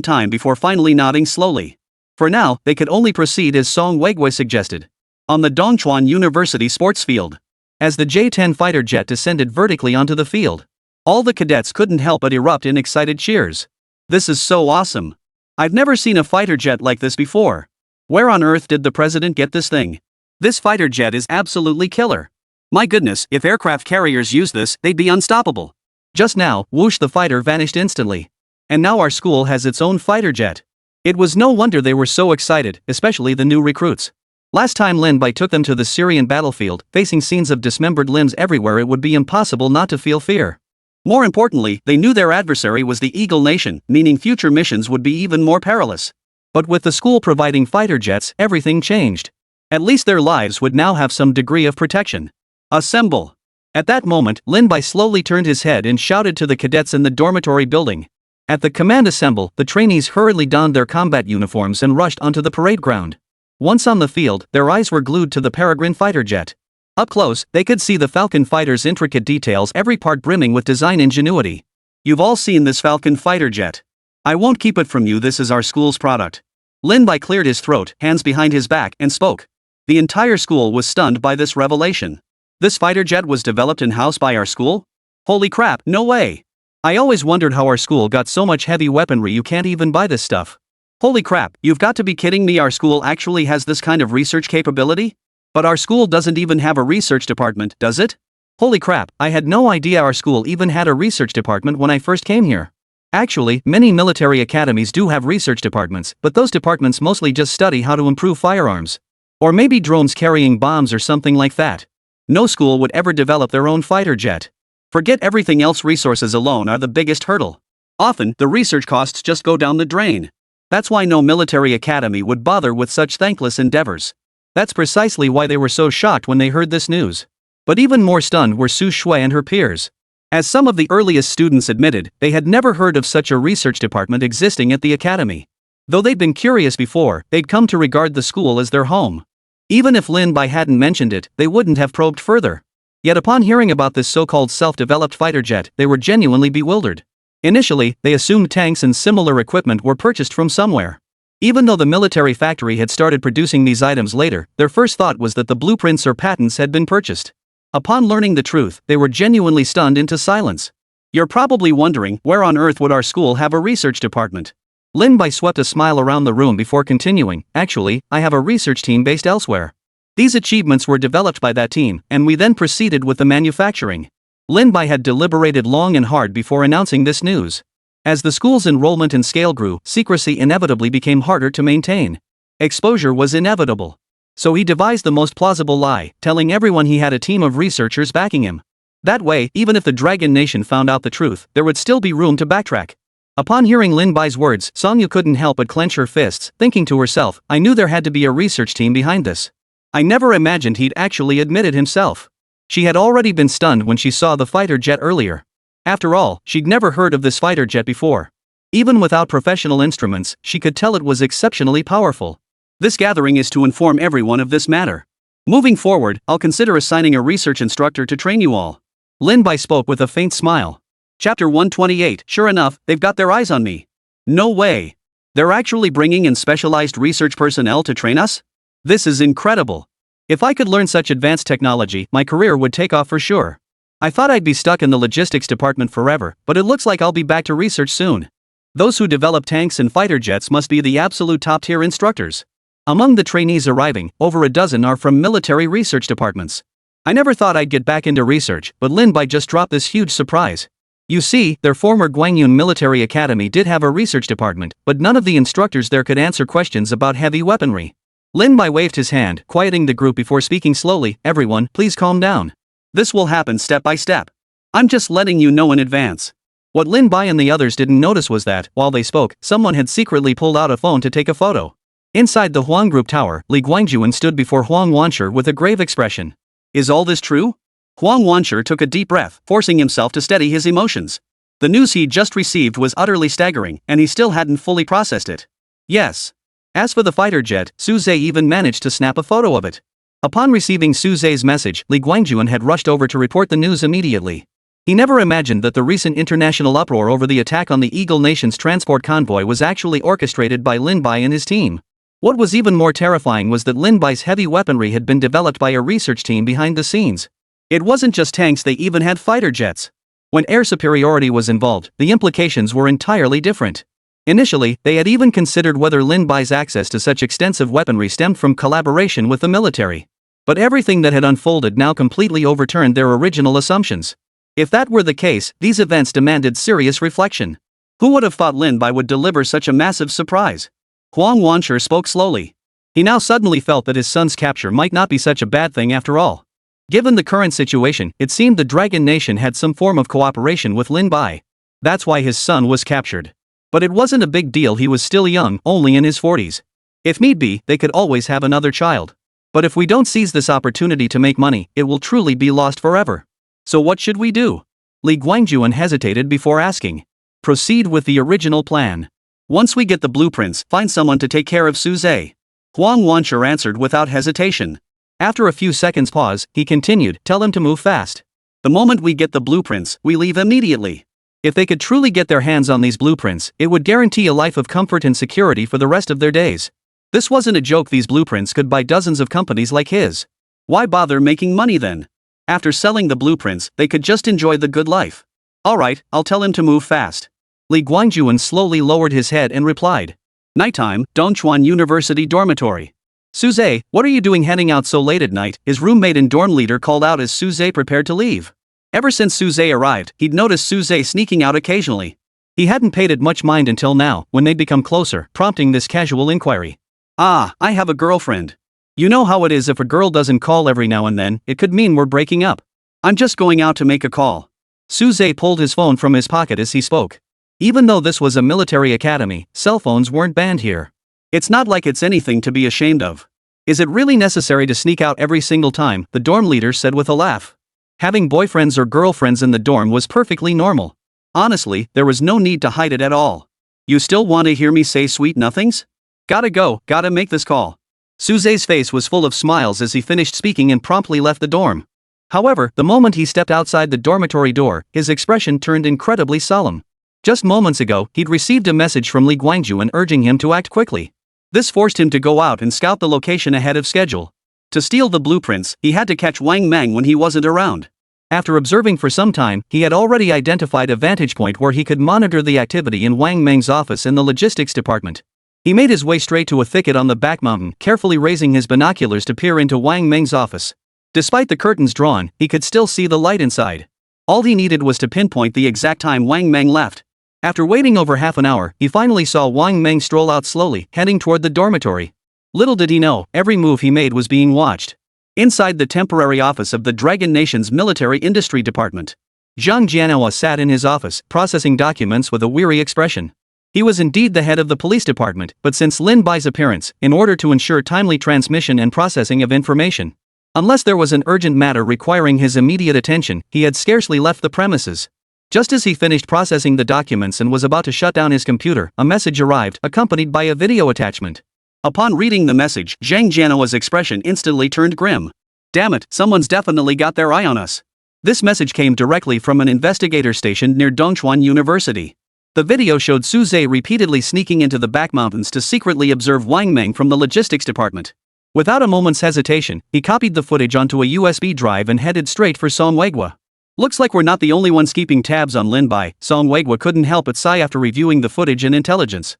time before finally nodding slowly. For now, they could only proceed as Song Weigwa suggested. On the Dongchuan University sports field. As the J-10 fighter jet descended vertically onto the field, all the cadets couldn't help but erupt in excited cheers. This is so awesome. I've never seen a fighter jet like this before. Where on earth did the president get this thing? This fighter jet is absolutely killer. My goodness, if aircraft carriers use this, they'd be unstoppable. Just now, whoosh, the fighter vanished instantly. And now our school has its own fighter jet. It was no wonder they were so excited, especially the new recruits. Last time Lin Bai took them to the Syrian battlefield, facing scenes of dismembered limbs everywhere, it would be impossible not to feel fear. More importantly, they knew their adversary was the Eagle Nation, meaning future missions would be even more perilous. But with the school providing fighter jets, everything changed. At least their lives would now have some degree of protection. Assemble! At that moment, Lin Bai slowly turned his head and shouted to the cadets in the dormitory building. At the command assemble, the trainees hurriedly donned their combat uniforms and rushed onto the parade ground. Once on the field, their eyes were glued to the Peregrine fighter jet. Up close, they could see the Falcon fighter's intricate details, every part brimming with design ingenuity. You've all seen this Falcon fighter jet. I won't keep it from you, this is our school's product. Lin Bai cleared his throat, hands behind his back, and spoke. The entire school was stunned by this revelation. This fighter jet was developed in-house by our school? Holy crap, no way! I always wondered how our school got so much heavy weaponry. You can't even buy this stuff. Holy crap, you've got to be kidding me, our school actually has this kind of research capability? But our school doesn't even have a research department, does it? Holy crap, I had no idea our school even had a research department when I first came here. Actually, many military academies do have research departments, but those departments mostly just study how to improve firearms. Or maybe drones carrying bombs or something like that. No school would ever develop their own fighter jet. Forget everything else, resources alone are the biggest hurdle. Often, the research costs just go down the drain. That's why no military academy would bother with such thankless endeavors. That's precisely why they were so shocked when they heard this news. But even more stunned were Su Shui and her peers. As some of the earliest students admitted, they had never heard of such a research department existing at the academy. Though they'd been curious before, they'd come to regard the school as their home. Even if Lin Bai hadn't mentioned it, they wouldn't have probed further. Yet upon hearing about this so-called self-developed fighter jet, they were genuinely bewildered. Initially, they assumed tanks and similar equipment were purchased from somewhere. Even though the military factory had started producing these items later, their first thought was that the blueprints or patents had been purchased. Upon learning the truth, they were genuinely stunned into silence. You're probably wondering, where on earth would our school have a research department? Lin Bai swept a smile around the room before continuing. Actually, I have a research team based elsewhere. These achievements were developed by that team, and we then proceeded with the manufacturing. Lin Bai had deliberated long and hard before announcing this news. As the school's enrollment and scale grew, secrecy inevitably became harder to maintain. Exposure was inevitable. So he devised the most plausible lie, telling everyone he had a team of researchers backing him. That way, even if the Dragon Nation found out the truth, there would still be room to backtrack. Upon hearing Lin Bai's words, Songyu couldn't help but clench her fists, thinking to herself, I knew there had to be a research team behind this. I never imagined he'd actually admit it himself. She had already been stunned when she saw the fighter jet earlier. After all, she'd never heard of this fighter jet before. Even without professional instruments, she could tell it was exceptionally powerful. This gathering is to inform everyone of this matter. Moving forward, I'll consider assigning a research instructor to train you all. Lin Bai spoke with a faint smile. Chapter 128. Sure enough, they've got their eyes on me. No way. They're actually bringing in specialized research personnel to train us? This is incredible. If I could learn such advanced technology, my career would take off for sure. I thought I'd be stuck in the logistics department forever, but it looks like I'll be back to research soon. Those who develop tanks and fighter jets must be the absolute top-tier instructors. Among the trainees arriving, over a dozen are from military research departments. I never thought I'd get back into research, but Lin Bai just dropped this huge surprise. You see, their former Gwangyun Military Academy did have a research department, but none of the instructors there could answer questions about heavy weaponry. Lin Bai waved his hand, quieting the group before speaking slowly. Everyone, please calm down. This will happen step by step. I'm just letting you know in advance. What Lin Bai and the others didn't notice was that, while they spoke, someone had secretly pulled out a phone to take a photo. Inside the Huang Group Tower, Li Guangjuan stood before Huang Wanshi with a grave expression. Is all this true? Huang Wanshi took a deep breath, forcing himself to steady his emotions. The news he'd just received was utterly staggering, and he still hadn't fully processed it. Yes. As for the fighter jet, Su Zhe even managed to snap a photo of it. Upon receiving Su Zhe's message, Li Guangjuan had rushed over to report the news immediately. He never imagined that the recent international uproar over the attack on the Eagle Nation's transport convoy was actually orchestrated by Lin Bai and his team. What was even more terrifying was that Lin Bai's heavy weaponry had been developed by a research team behind the scenes. It wasn't just tanks, they even had fighter jets. When air superiority was involved, the implications were entirely different. Initially, they had even considered whether Lin Bai's access to such extensive weaponry stemmed from collaboration with the military. But everything that had unfolded now completely overturned their original assumptions. If that were the case, these events demanded serious reflection. Who would have thought Lin Bai would deliver such a massive surprise? Huang Wanshi spoke slowly. He now suddenly felt that his son's capture might not be such a bad thing after all. Given the current situation, it seemed the Dragon Nation had some form of cooperation with Lin Bai. That's why his son was captured. But it wasn't a big deal, he was still young, only in his 40s. If need be, they could always have another child. But if we don't seize this opportunity to make money, it will truly be lost forever. So what should we do? Li Guangjuan hesitated before asking. Proceed with the original plan. Once we get the blueprints, find someone to take care of Suze. Huang Wanshi answered without hesitation. After a few seconds pause, he continued, tell him to move fast. The moment we get the blueprints, we leave immediately. If they could truly get their hands on these blueprints, it would guarantee a life of comfort and security for the rest of their days. This wasn't a joke, these blueprints could buy dozens of companies like his. Why bother making money then? After selling the blueprints, they could just enjoy the good life. Alright, I'll tell him to move fast. Li Guangjuan slowly lowered his head and replied. Nighttime, Dongchuan University dormitory. Suze, what are you doing heading out so late at night? His roommate and dorm leader called out as Suze prepared to leave. Ever since Suze arrived, he'd noticed Suze sneaking out occasionally. He hadn't paid it much mind until now, when they'd become closer, prompting this casual inquiry. Ah, I have a girlfriend. You know how it is, if a girl doesn't call every now and then, it could mean we're breaking up. I'm just going out to make a call. Suze pulled his phone from his pocket as he spoke. Even though this was a military academy, cell phones weren't banned here. It's not like it's anything to be ashamed of. Is it really necessary to sneak out every single time? The dorm leader said with a laugh. Having boyfriends or girlfriends in the dorm was perfectly normal. Honestly, there was no need to hide it at all. You still want to hear me say sweet nothings? Gotta go, gotta make this call. Suze's face was full of smiles as he finished speaking and promptly left the dorm. However, the moment he stepped outside the dormitory door, his expression turned incredibly solemn. Just moments ago, he'd received a message from Li Guangjuan urging him to act quickly. This forced him to go out and scout the location ahead of schedule. To steal the blueprints, he had to catch Wang Mang when he wasn't around. After observing for some time, he had already identified a vantage point where he could monitor the activity in Wang Mang's office in the logistics department. He made his way straight to a thicket on the back mountain, carefully raising his binoculars to peer into Wang Mang's office. Despite the curtains drawn, he could still see the light inside. All he needed was to pinpoint the exact time Wang Mang left. After waiting over half an hour, he finally saw Wang Mang stroll out slowly, heading toward the dormitory. Little did he know, every move he made was being watched. Inside the temporary office of the Dragon Nation's military industry department, Zhang Jianhua sat in his office, processing documents with a weary expression. He was indeed the head of the police department, but since Lin Bai's appearance, in order to ensure timely transmission and processing of information, unless there was an urgent matter requiring his immediate attention, he had scarcely left the premises. Just as he finished processing the documents and was about to shut down his computer, a message arrived, accompanied by a video attachment. Upon reading the message, Zhang Jianhua's expression instantly turned grim. Damn it, someone's definitely got their eye on us. This message came directly from an investigator stationed near Dongchuan University. The video showed Suze repeatedly sneaking into the back mountains to secretly observe Wang Mang from the logistics department. Without a moment's hesitation, he copied the footage onto a USB drive and headed straight for Songweigwa. Looks like we're not the only ones keeping tabs on Lin Bai, Songweigwa couldn't help but sigh after reviewing the footage and intelligence.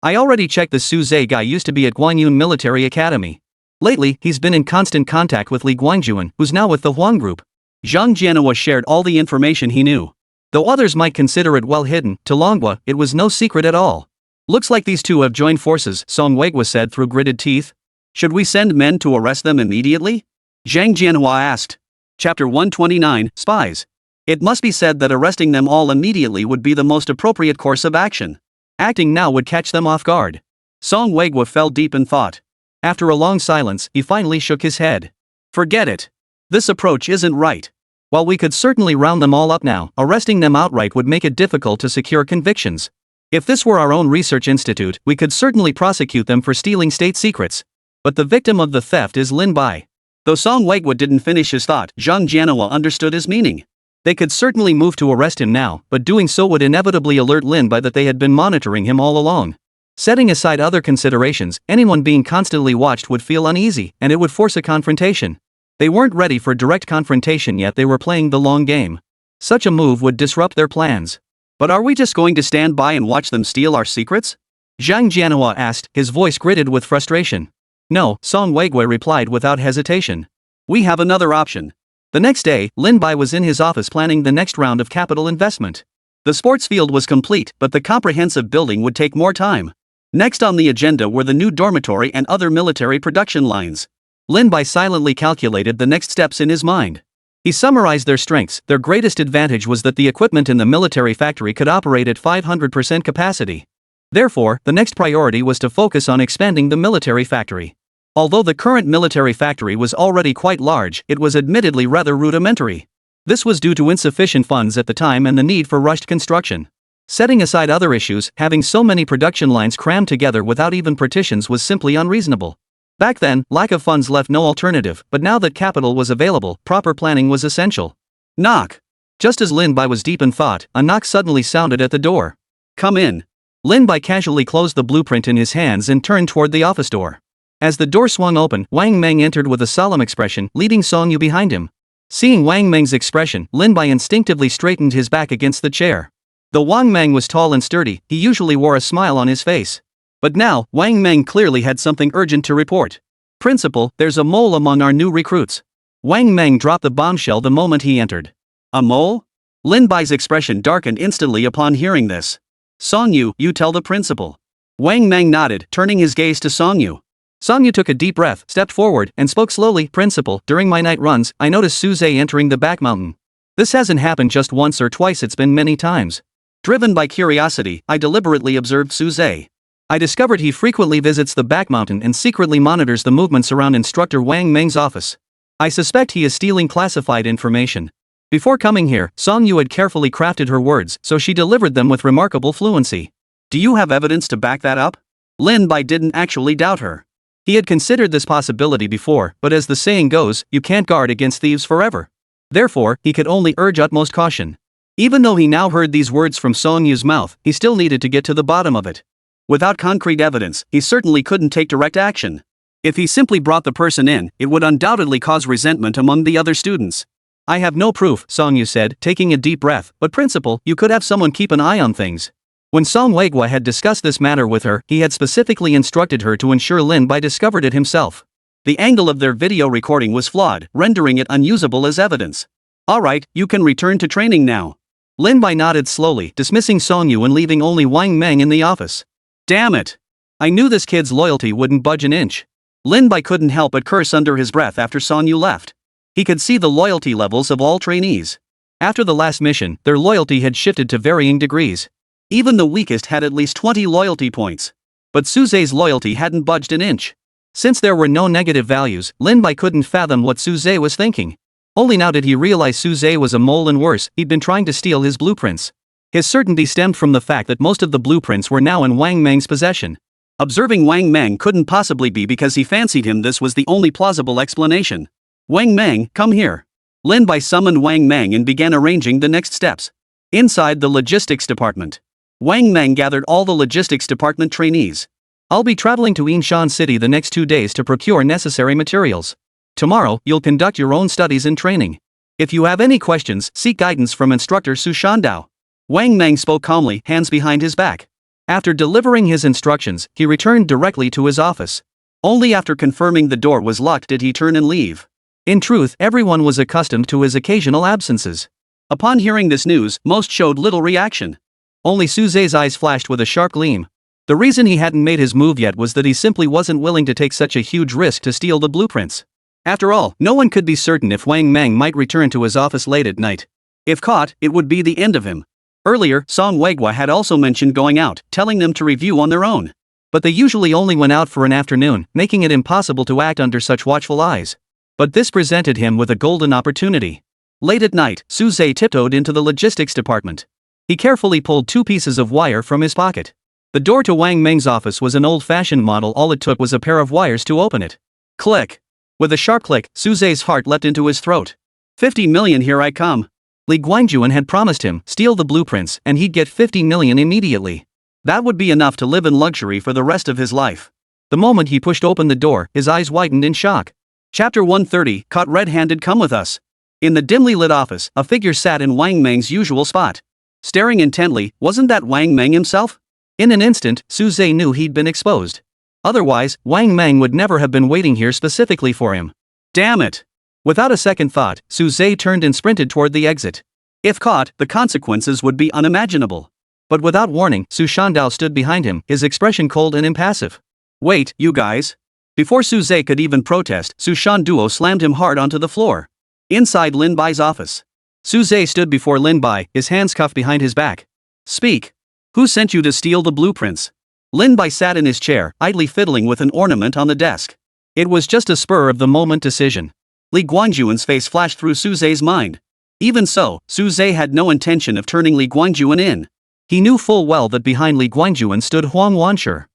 I already checked, the Suze guy used to be at Guanyun Military Academy. Lately, he's been in constant contact with Li Guangjuan, who's now with the Huang Group. Zhang Jianhua shared all the information he knew. Though others might consider it well hidden, to Longwa, it was no secret at all. Looks like these two have joined forces, Songweigwa said through gritted teeth. Should we send men to arrest them immediately? Zhang Jianhua asked. Chapter 129, Spies. It must be said that arresting them all immediately would be the most appropriate course of action. Acting now would catch them off guard. Songweigwa fell deep in thought. After a long silence, he finally shook his head. Forget it. This approach isn't right. While we could certainly round them all up now, arresting them outright would make it difficult to secure convictions. If this were our own research institute, we could certainly prosecute them for stealing state secrets. But the victim of the theft is Lin Bai. Though Songweigwa didn't finish his thought, Zhang Jianhua understood his meaning. They could certainly move to arrest him now, but doing so would inevitably alert Lin Bai that they had been monitoring him all along. Setting aside other considerations, anyone being constantly watched would feel uneasy, and it would force a confrontation. They weren't ready for direct confrontation yet, they were playing the long game. Such a move would disrupt their plans. But are we just going to stand by and watch them steal our secrets? Zhang Jianhua asked, his voice gritted with frustration. No, Song Weigui replied without hesitation. We have another option. The next day, Lin Bai was in his office planning the next round of capital investment. The sports field was complete, but the comprehensive building would take more time. Next on the agenda were the new dormitory and other military production lines. Lin Bai silently calculated the next steps in his mind. He summarized their strengths. Their greatest advantage was that the equipment in the military factory could operate at 500% capacity. Therefore, the next priority was to focus on expanding the military factory. Although the current military factory was already quite large, it was admittedly rather rudimentary. This was due to insufficient funds at the time and the need for rushed construction. Setting aside other issues, having so many production lines crammed together without even partitions was simply unreasonable. Back then, lack of funds left no alternative, but now that capital was available, proper planning was essential. Knock. Just as Lin Bai was deep in thought, a knock suddenly sounded at the door. Come in. Lin Bai casually closed the blueprint in his hands and turned toward the office door. As the door swung open, Wang Meng entered with a solemn expression, leading Song Yu behind him. Seeing Wang Meng's expression, Lin Bai instinctively straightened his back against the chair. Though Wang Meng was tall and sturdy, he usually wore a smile on his face. But now, Wang Meng clearly had something urgent to report. Principal, there's a mole among our new recruits. Wang Meng dropped the bombshell the moment he entered. A mole? Lin Bai's expression darkened instantly upon hearing this. Song Yu, you tell the principal. Wang Meng nodded, turning his gaze to Song Yu. Song Yu took a deep breath, stepped forward, and spoke slowly. Principal, during my night runs, I noticed Su Zhe entering the back mountain. This hasn't happened just once or twice, it's been many times. Driven by curiosity, I deliberately observed Su Zhe. I discovered he frequently visits the back mountain and secretly monitors the movements around instructor Wang Meng's office. I suspect he is stealing classified information. Before coming here, Song Yu had carefully crafted her words, so she delivered them with remarkable fluency. Do you have evidence to back that up? Lin Bai didn't actually doubt her. He had considered this possibility before, but as the saying goes, you can't guard against thieves forever. Therefore, he could only urge utmost caution. Even though he now heard these words from Song Yu's mouth, he still needed to get to the bottom of it. Without concrete evidence, he certainly couldn't take direct action. If he simply brought the person in, it would undoubtedly cause resentment among the other students. I have no proof, Song Yu said, taking a deep breath, but principal, you could have someone keep an eye on things. When Song Weigui had discussed this matter with her, he had specifically instructed her to ensure Lin Bai discovered it himself. The angle of their video recording was flawed, rendering it unusable as evidence. Alright, you can return to training now. Lin Bai nodded slowly, dismissing Song Yu and leaving only Wang Meng in the office. Damn it! I knew this kid's loyalty wouldn't budge an inch. Lin Bai couldn't help but curse under his breath after Song Yu left. He could see the loyalty levels of all trainees. After the last mission, their loyalty had shifted to varying degrees. Even the weakest had at least 20 loyalty points. But Su Zhe's loyalty hadn't budged an inch. Since there were no negative values, Lin Bai couldn't fathom what Su Zhe was thinking. Only now did he realize Su Zhe was a mole, and worse, he'd been trying to steal his blueprints. His certainty stemmed from the fact that most of the blueprints were now in Wang Meng's possession. Observing Wang Meng couldn't possibly be because he fancied him. This was the only plausible explanation. Wang Meng, come here. Lin Bai summoned Wang Meng and began arranging the next steps. Inside the logistics department, Wang Meng gathered all the logistics department trainees. I'll be traveling to Yinshan City the next 2 days to procure necessary materials. Tomorrow, you'll conduct your own studies and training. If you have any questions, seek guidance from instructor Su Shandao. Wang Meng spoke calmly, hands behind his back. After delivering his instructions, he returned directly to his office. Only after confirming the door was locked did he turn and leave. In truth, everyone was accustomed to his occasional absences. Upon hearing this news, most showed little reaction. Only Su Zhe's eyes flashed with a sharp gleam. The reason he hadn't made his move yet was that he simply wasn't willing to take such a huge risk to steal the blueprints. After all, no one could be certain if Wang Meng might return to his office late at night. If caught, it would be the end of him. Earlier, Song Weigui had also mentioned going out, telling them to review on their own. But they usually only went out for an afternoon, making it impossible to act under such watchful eyes. But this presented him with a golden opportunity. Late at night, Su Zhe tiptoed into the logistics department. He carefully pulled 2 pieces of wire from his pocket. The door to Wang Meng's office was an old-fashioned model. All it took was a pair of wires to open it. Click! With a sharp click, Su Zhe's heart leapt into his throat. 50 million, here I come. Li Guangjuan had promised him, steal the blueprints, and he'd get 50 million immediately. That would be enough to live in luxury for the rest of his life. The moment he pushed open the door, his eyes widened in shock. Chapter 130, Caught Red-Handed. Come with us. In the dimly lit office, a figure sat in Wang Meng's usual spot. Staring intently, wasn't that Wang Meng himself? In an instant, Su Zhe knew he'd been exposed. Otherwise, Wang Meng would never have been waiting here specifically for him. Damn it! Without a second thought, Su Zhe turned and sprinted toward the exit. If caught, the consequences would be unimaginable. But without warning, Su Shandao stood behind him, his expression cold and impassive. Wait, you guys. Before Su Zhe could even protest, Su Shanduo slammed him hard onto the floor. Inside Lin Bai's office. Su Zhe stood before Lin Bai, his hands cuffed behind his back. Speak. Who sent you to steal the blueprints? Lin Bai sat in his chair, idly fiddling with an ornament on the desk. It was just a spur-of-the-moment decision. Li Guangjuan's face flashed through Su Zhe's mind. Even so, Su Zhe had no intention of turning Li Guangjuan in. He knew full well that behind Li Guangjuan stood Huang Wanshi.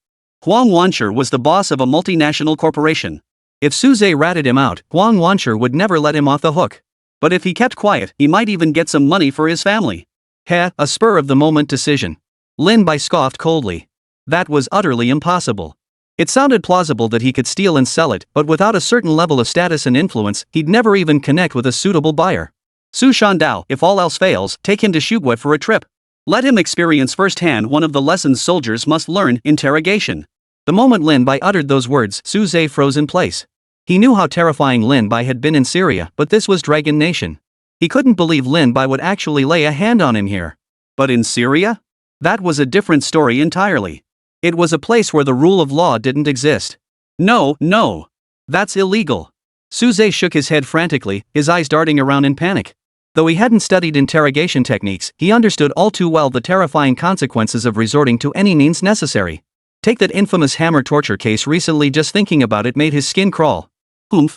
Huang Wanshi was the boss of a multinational corporation. If Su Zhe ratted him out, Huang Wanshi would never let him off the hook. But if he kept quiet, he might even get some money for his family. A spur-of-the-moment decision. Lin Bai scoffed coldly. That was utterly impossible. It sounded plausible that he could steal and sell it, but without a certain level of status and influence, he'd never even connect with a suitable buyer. Su Shandao, if all else fails, take him to Shugui for a trip. Let him experience firsthand one of the lessons soldiers must learn: interrogation. The moment Lin Bai uttered those words, Su Zhe froze in place. He knew how terrifying Lin Bai had been in Syria, but this was Dragon Nation. He couldn't believe Lin Bai would actually lay a hand on him here. But in Syria? That was a different story entirely. It was a place where the rule of law didn't exist. No. That's illegal. Su Zhe shook his head frantically, his eyes darting around in panic. Though he hadn't studied interrogation techniques, he understood all too well the terrifying consequences of resorting to any means necessary. Take that infamous hammer torture case recently. Just thinking about it made his skin crawl.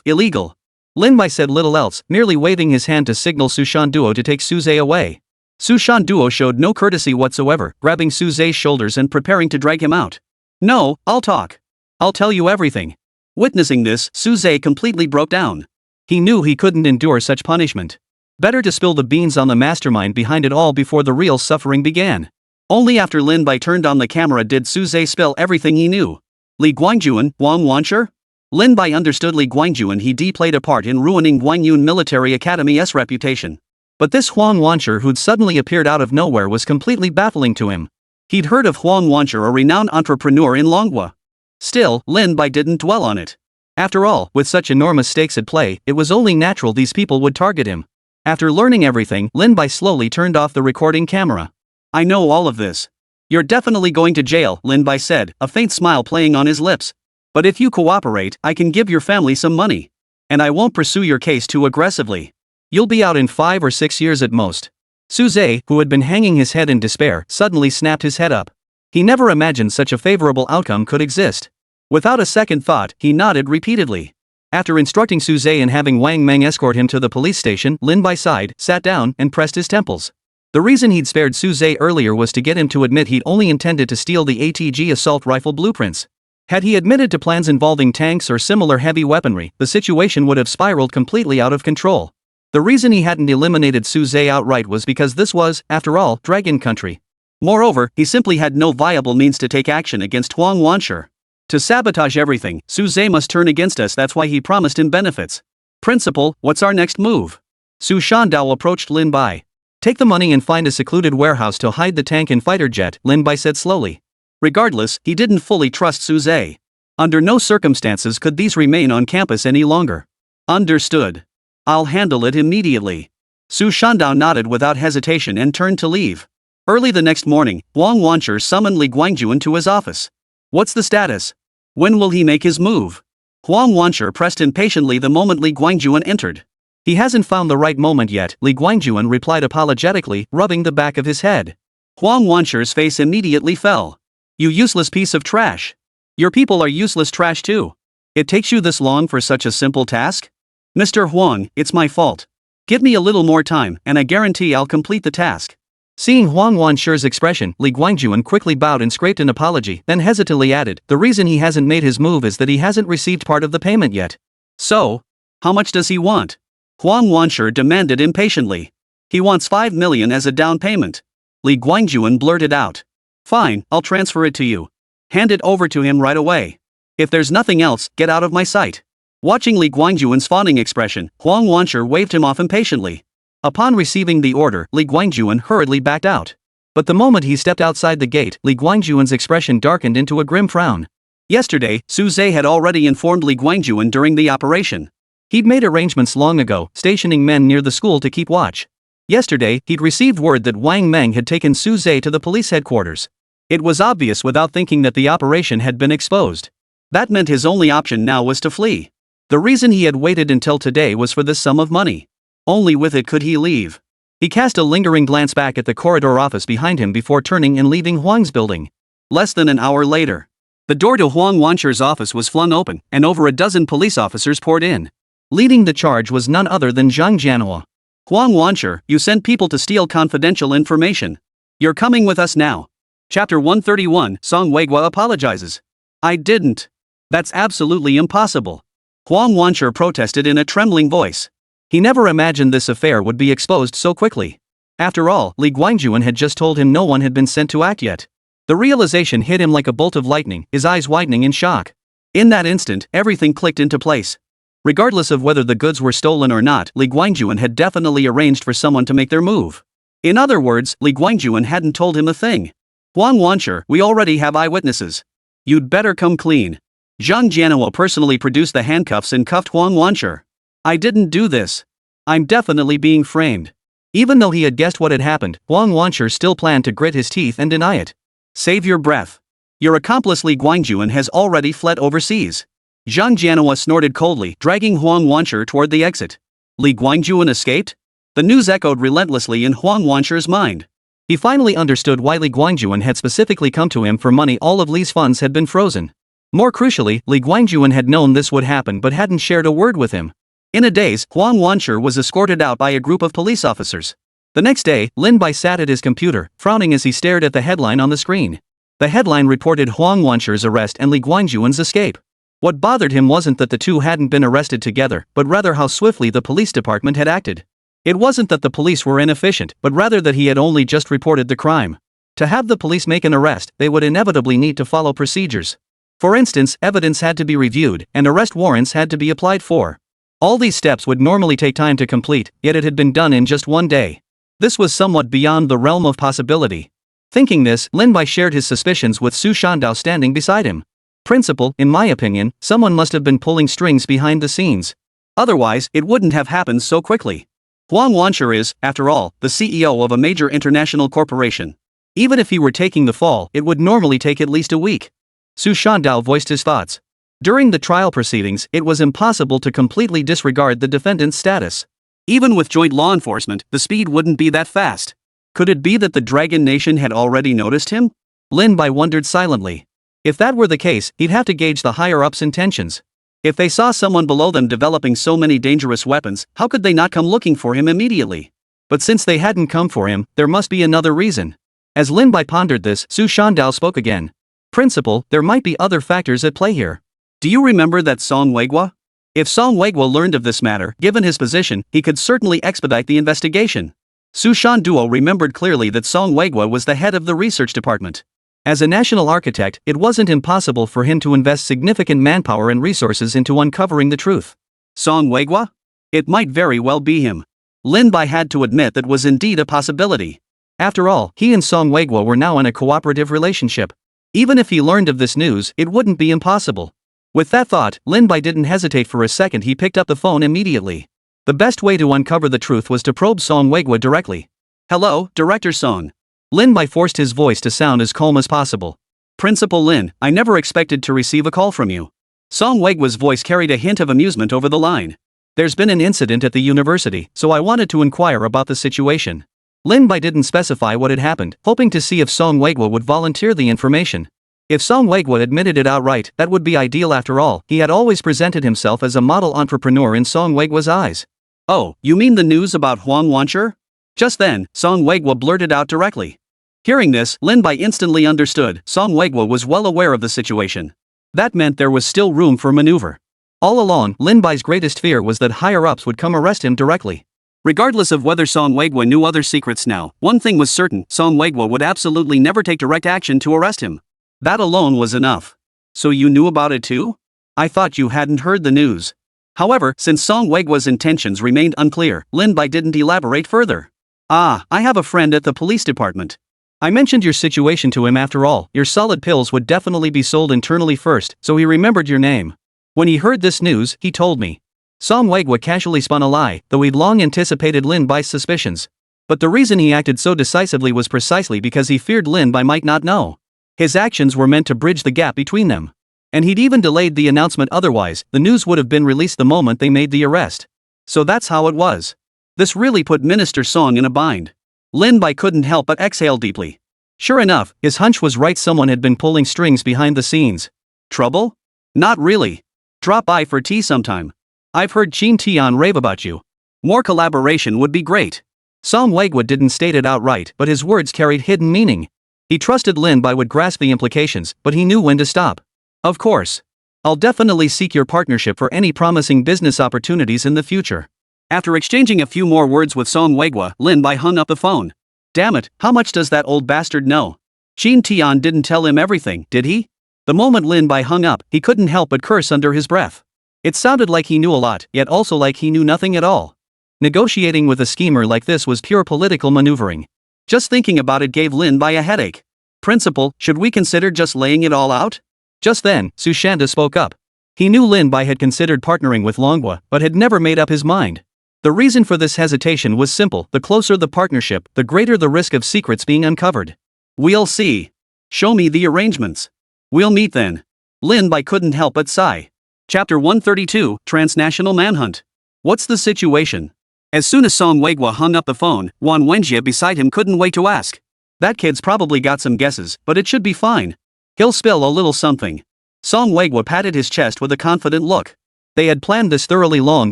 Illegal. Lin Bai said little else, merely waving his hand to signal Su Shanduo to take Su Zhe away. Su Shanduo showed no courtesy whatsoever, grabbing Su Zhe's shoulders and preparing to drag him out. No, I'll talk. I'll tell you everything. Witnessing this, Su Zhe completely broke down. He knew he couldn't endure such punishment. Better to spill the beans on the mastermind behind it all before the real suffering began. Only after Lin Bai turned on the camera did Su Zhe spill everything he knew. Li Guangjuan, Huang Wanshi? Lin Bai understood Li Guangjuan. He played a part in ruining Guangyun Military Academy's reputation. But this Huang Wanshi who'd suddenly appeared out of nowhere was completely baffling to him. He'd heard of Huang Wanshi, a renowned entrepreneur in Manhwa. Still, Lin Bai didn't dwell on it. After all, with such enormous stakes at play, it was only natural these people would target him. After learning everything, Lin Bai slowly turned off the recording camera. I know all of this. You're definitely going to jail, Lin Bai said, a faint smile playing on his lips. But if you cooperate, I can give your family some money. And I won't pursue your case too aggressively. You'll be out in 5 or 6 years at most. Su Zhe, who had been hanging his head in despair, suddenly snapped his head up. He never imagined such a favorable outcome could exist. Without a second thought, he nodded repeatedly. After instructing Su Zhe and having Wang Meng escort him to the police station, Lin Bai sighed, sat down, and pressed his temples. The reason he'd spared Su Zhe earlier was to get him to admit he'd only intended to steal the ATG assault rifle blueprints. Had he admitted to plans involving tanks or similar heavy weaponry, the situation would have spiraled completely out of control. The reason he hadn't eliminated Su Zhe outright was because this was, after all, Dragon Country. Moreover, he simply had no viable means to take action against Huang Wanshi. To sabotage everything, Su Zhe must turn against us. That's why he promised him benefits. Principal, what's our next move? Su Shandao approached Lin Bai. Take the money and find a secluded warehouse to hide the tank and fighter jet, Lin Bai said slowly. Regardless, he didn't fully trust Su Zhe. Under no circumstances could these remain on campus any longer. Understood. I'll handle it immediately. Su Shandao nodded without hesitation and turned to leave. Early the next morning, Huang Wanshi summoned Li Guangjuan to his office. What's the status? When will he make his move? Huang Wanshi pressed impatiently the moment Li Guangjuan entered. He hasn't found the right moment yet, Li Guangjuan replied apologetically, rubbing the back of his head. Huang Wanshi's face immediately fell. You useless piece of trash. Your people are useless trash too. It takes you this long for such a simple task? Mr. Huang, it's my fault. Give me a little more time, and I guarantee I'll complete the task. Seeing Huang Wanshi's expression, Li Guangjuan quickly bowed and scraped an apology, then hesitantly added, the reason he hasn't made his move is that he hasn't received part of the payment yet. So? How much does he want? Huang Wanshi demanded impatiently. He wants 5 million as a down payment. Li Guangjuan blurted out. Fine, I'll transfer it to you. Hand it over to him right away. If there's nothing else, get out of my sight. Watching Li Guangjuan's fawning expression, Huang Wanshi waved him off impatiently. Upon receiving the order, Li Guangjuan hurriedly backed out. But the moment he stepped outside the gate, Li Guangjuan's expression darkened into a grim frown. Yesterday, Su Zhe had already informed Li Guangjuan during the operation. He'd made arrangements long ago, stationing men near the school to keep watch. Yesterday, he'd received word that Wang Meng had taken Su Zhe to the police headquarters. It was obvious without thinking that the operation had been exposed. That meant his only option now was to flee. The reason he had waited until today was for this sum of money. Only with it could he leave. He cast a lingering glance back at the corridor office behind him before turning and leaving Huang's building. Less than an hour later, the door to Huang Wancher's office was flung open, and over a dozen police officers poured in. Leading the charge was none other than Zhang Jianhua. Huang Wancher, you sent people to steal confidential information. You're coming with us now. Chapter 131, Song Weiguo apologizes. I didn't. That's absolutely impossible. Huang Wancher protested in a trembling voice. He never imagined this affair would be exposed so quickly. After all, Li Guangjuan had just told him no one had been sent to act yet. The realization hit him like a bolt of lightning, his eyes widening in shock. In that instant, everything clicked into place. Regardless of whether the goods were stolen or not, Li Guangjuan had definitely arranged for someone to make their move. In other words, Li Guangjuan hadn't told him a thing. Huang Wancher, we already have eyewitnesses. You'd better come clean. Zhang Jianhua personally produced the handcuffs and cuffed Huang Wancher. I didn't do this. I'm definitely being framed. Even though he had guessed what had happened, Huang Wancher still planned to grit his teeth and deny it. Save your breath. Your accomplice Li Guangjuan has already fled overseas. Zhang Jianhua snorted coldly, dragging Huang Wancher toward the exit. Li Guangjuan escaped? The news echoed relentlessly in Huang Wancher's mind. He finally understood why Li Guangjuan had specifically come to him for money. All of Li's funds had been frozen. More crucially, Li Guangjuan had known this would happen but hadn't shared a word with him. In a daze, Huang Wancher was escorted out by a group of police officers. The next day, Lin Bai sat at his computer, frowning as he stared at the headline on the screen. The headline reported Huang Wancher's arrest and Li Guangjuan's escape. What bothered him wasn't that the two hadn't been arrested together, but rather how swiftly the police department had acted. It wasn't that the police were inefficient, but rather that he had only just reported the crime. To have the police make an arrest, they would inevitably need to follow procedures. For instance, evidence had to be reviewed, and arrest warrants had to be applied for. All these steps would normally take time to complete, yet it had been done in just one day. This was somewhat beyond the realm of possibility. Thinking this, Lin Bai shared his suspicions with Su Shandao standing beside him. Principal, in my opinion, someone must have been pulling strings behind the scenes. Otherwise, it wouldn't have happened so quickly. Huang Wancher is, after all, the CEO of a major international corporation. Even if he were taking the fall, it would normally take at least a week. Su Shandao voiced his thoughts. During the trial proceedings, it was impossible to completely disregard the defendant's status. Even with joint law enforcement, the speed wouldn't be that fast. Could it be that the Dragon Nation had already noticed him? Lin Bai wondered silently. If that were the case, he'd have to gauge the higher-ups' intentions. If they saw someone below them developing so many dangerous weapons, how could they not come looking for him immediately? But since they hadn't come for him, there must be another reason. As Lin Bai pondered this, Su Shandao spoke again. Principal, there might be other factors at play here. Do you remember that Song Weiguo? If Song Weiguo learned of this matter, given his position, he could certainly expedite the investigation. Su Shandao remembered clearly that Song Weiguo was the head of the research department. As a national architect, it wasn't impossible for him to invest significant manpower and resources into uncovering the truth. Song Weiguo? It might very well be him. Lin Bai had to admit that was indeed a possibility. After all, he and Song Weiguo were now in a cooperative relationship. Even if he learned of this news, it wouldn't be impossible. With that thought, Lin Bai didn't hesitate for a second. He picked up the phone immediately. The best way to uncover the truth was to probe Song Weiguo directly. Hello, Director Song. Lin Bai forced his voice to sound as calm as possible. Principal Lin, I never expected to receive a call from you. Song Weiguo's voice carried a hint of amusement over the line. There's been an incident at the university, so I wanted to inquire about the situation. Lin Bai didn't specify what had happened, hoping to see if Song Weiguo would volunteer the information. If Song Weiguo admitted it outright, that would be ideal. After all, he had always presented himself as a model entrepreneur in Song Weiguo's eyes. Oh, you mean the news about Huang Wancher? Just then, Song Weiguo blurted out directly. Hearing this, Lin Bai instantly understood. Song Weiguo was well aware of the situation. That meant there was still room for maneuver. All along, Lin Bai's greatest fear was that higher-ups would come arrest him directly. Regardless of whether Song Weiguo knew other secrets now, one thing was certain: Song Weiguo would absolutely never take direct action to arrest him. That alone was enough. So you knew about it too? I thought you hadn't heard the news. However, since Song Weiguo's intentions remained unclear, Lin Bai didn't elaborate further. I have a friend at the police department. I mentioned your situation to him after all. Your solid pills would definitely be sold internally first, so he remembered your name. When he heard this news, he told me. Song Wegwa casually spun a lie, though he'd long anticipated Lin Bai's suspicions. But the reason he acted so decisively was precisely because he feared Lin Bai might not know. His actions were meant to bridge the gap between them. And he'd even delayed the announcement otherwise, the news would have been released the moment they made the arrest. So that's how it was. This really put Minister Song in a bind. Lin Bai couldn't help but exhale deeply. Sure enough, his hunch was right, someone had been pulling strings behind the scenes. Trouble? Not really. Drop by for tea sometime. I've heard Chin Tian rave about you. More collaboration would be great. Song Wegwa didn't state it outright, but his words carried hidden meaning. He trusted Lin Bai would grasp the implications, but he knew when to stop. Of course. I'll definitely seek your partnership for any promising business opportunities in the future. After exchanging a few more words with Song Wegwa, Lin Bai hung up the phone. Damn it, how much does that old bastard know? Chin Tian didn't tell him everything, did he? The moment Lin Bai hung up, he couldn't help but curse under his breath. It sounded like he knew a lot, yet also like he knew nothing at all. Negotiating with a schemer like this was pure political maneuvering. Just thinking about it gave Lin Bai a headache. Principal, should we consider just laying it all out? Just then, Sushanta spoke up. He knew Lin Bai had considered partnering with Longhua, but had never made up his mind. The reason for this hesitation was simple: the closer the partnership, the greater the risk of secrets being uncovered. We'll see. Show me the arrangements. We'll meet then. Lin Bai couldn't help but sigh. Chapter 132, Transnational Manhunt. What's the situation? As soon as Song Wegwa hung up the phone, Wan Wenjie beside him couldn't wait to ask. That kid's probably got some guesses, but it should be fine. He'll spill a little something. Song Wegwa patted his chest with a confident look. They had planned this thoroughly long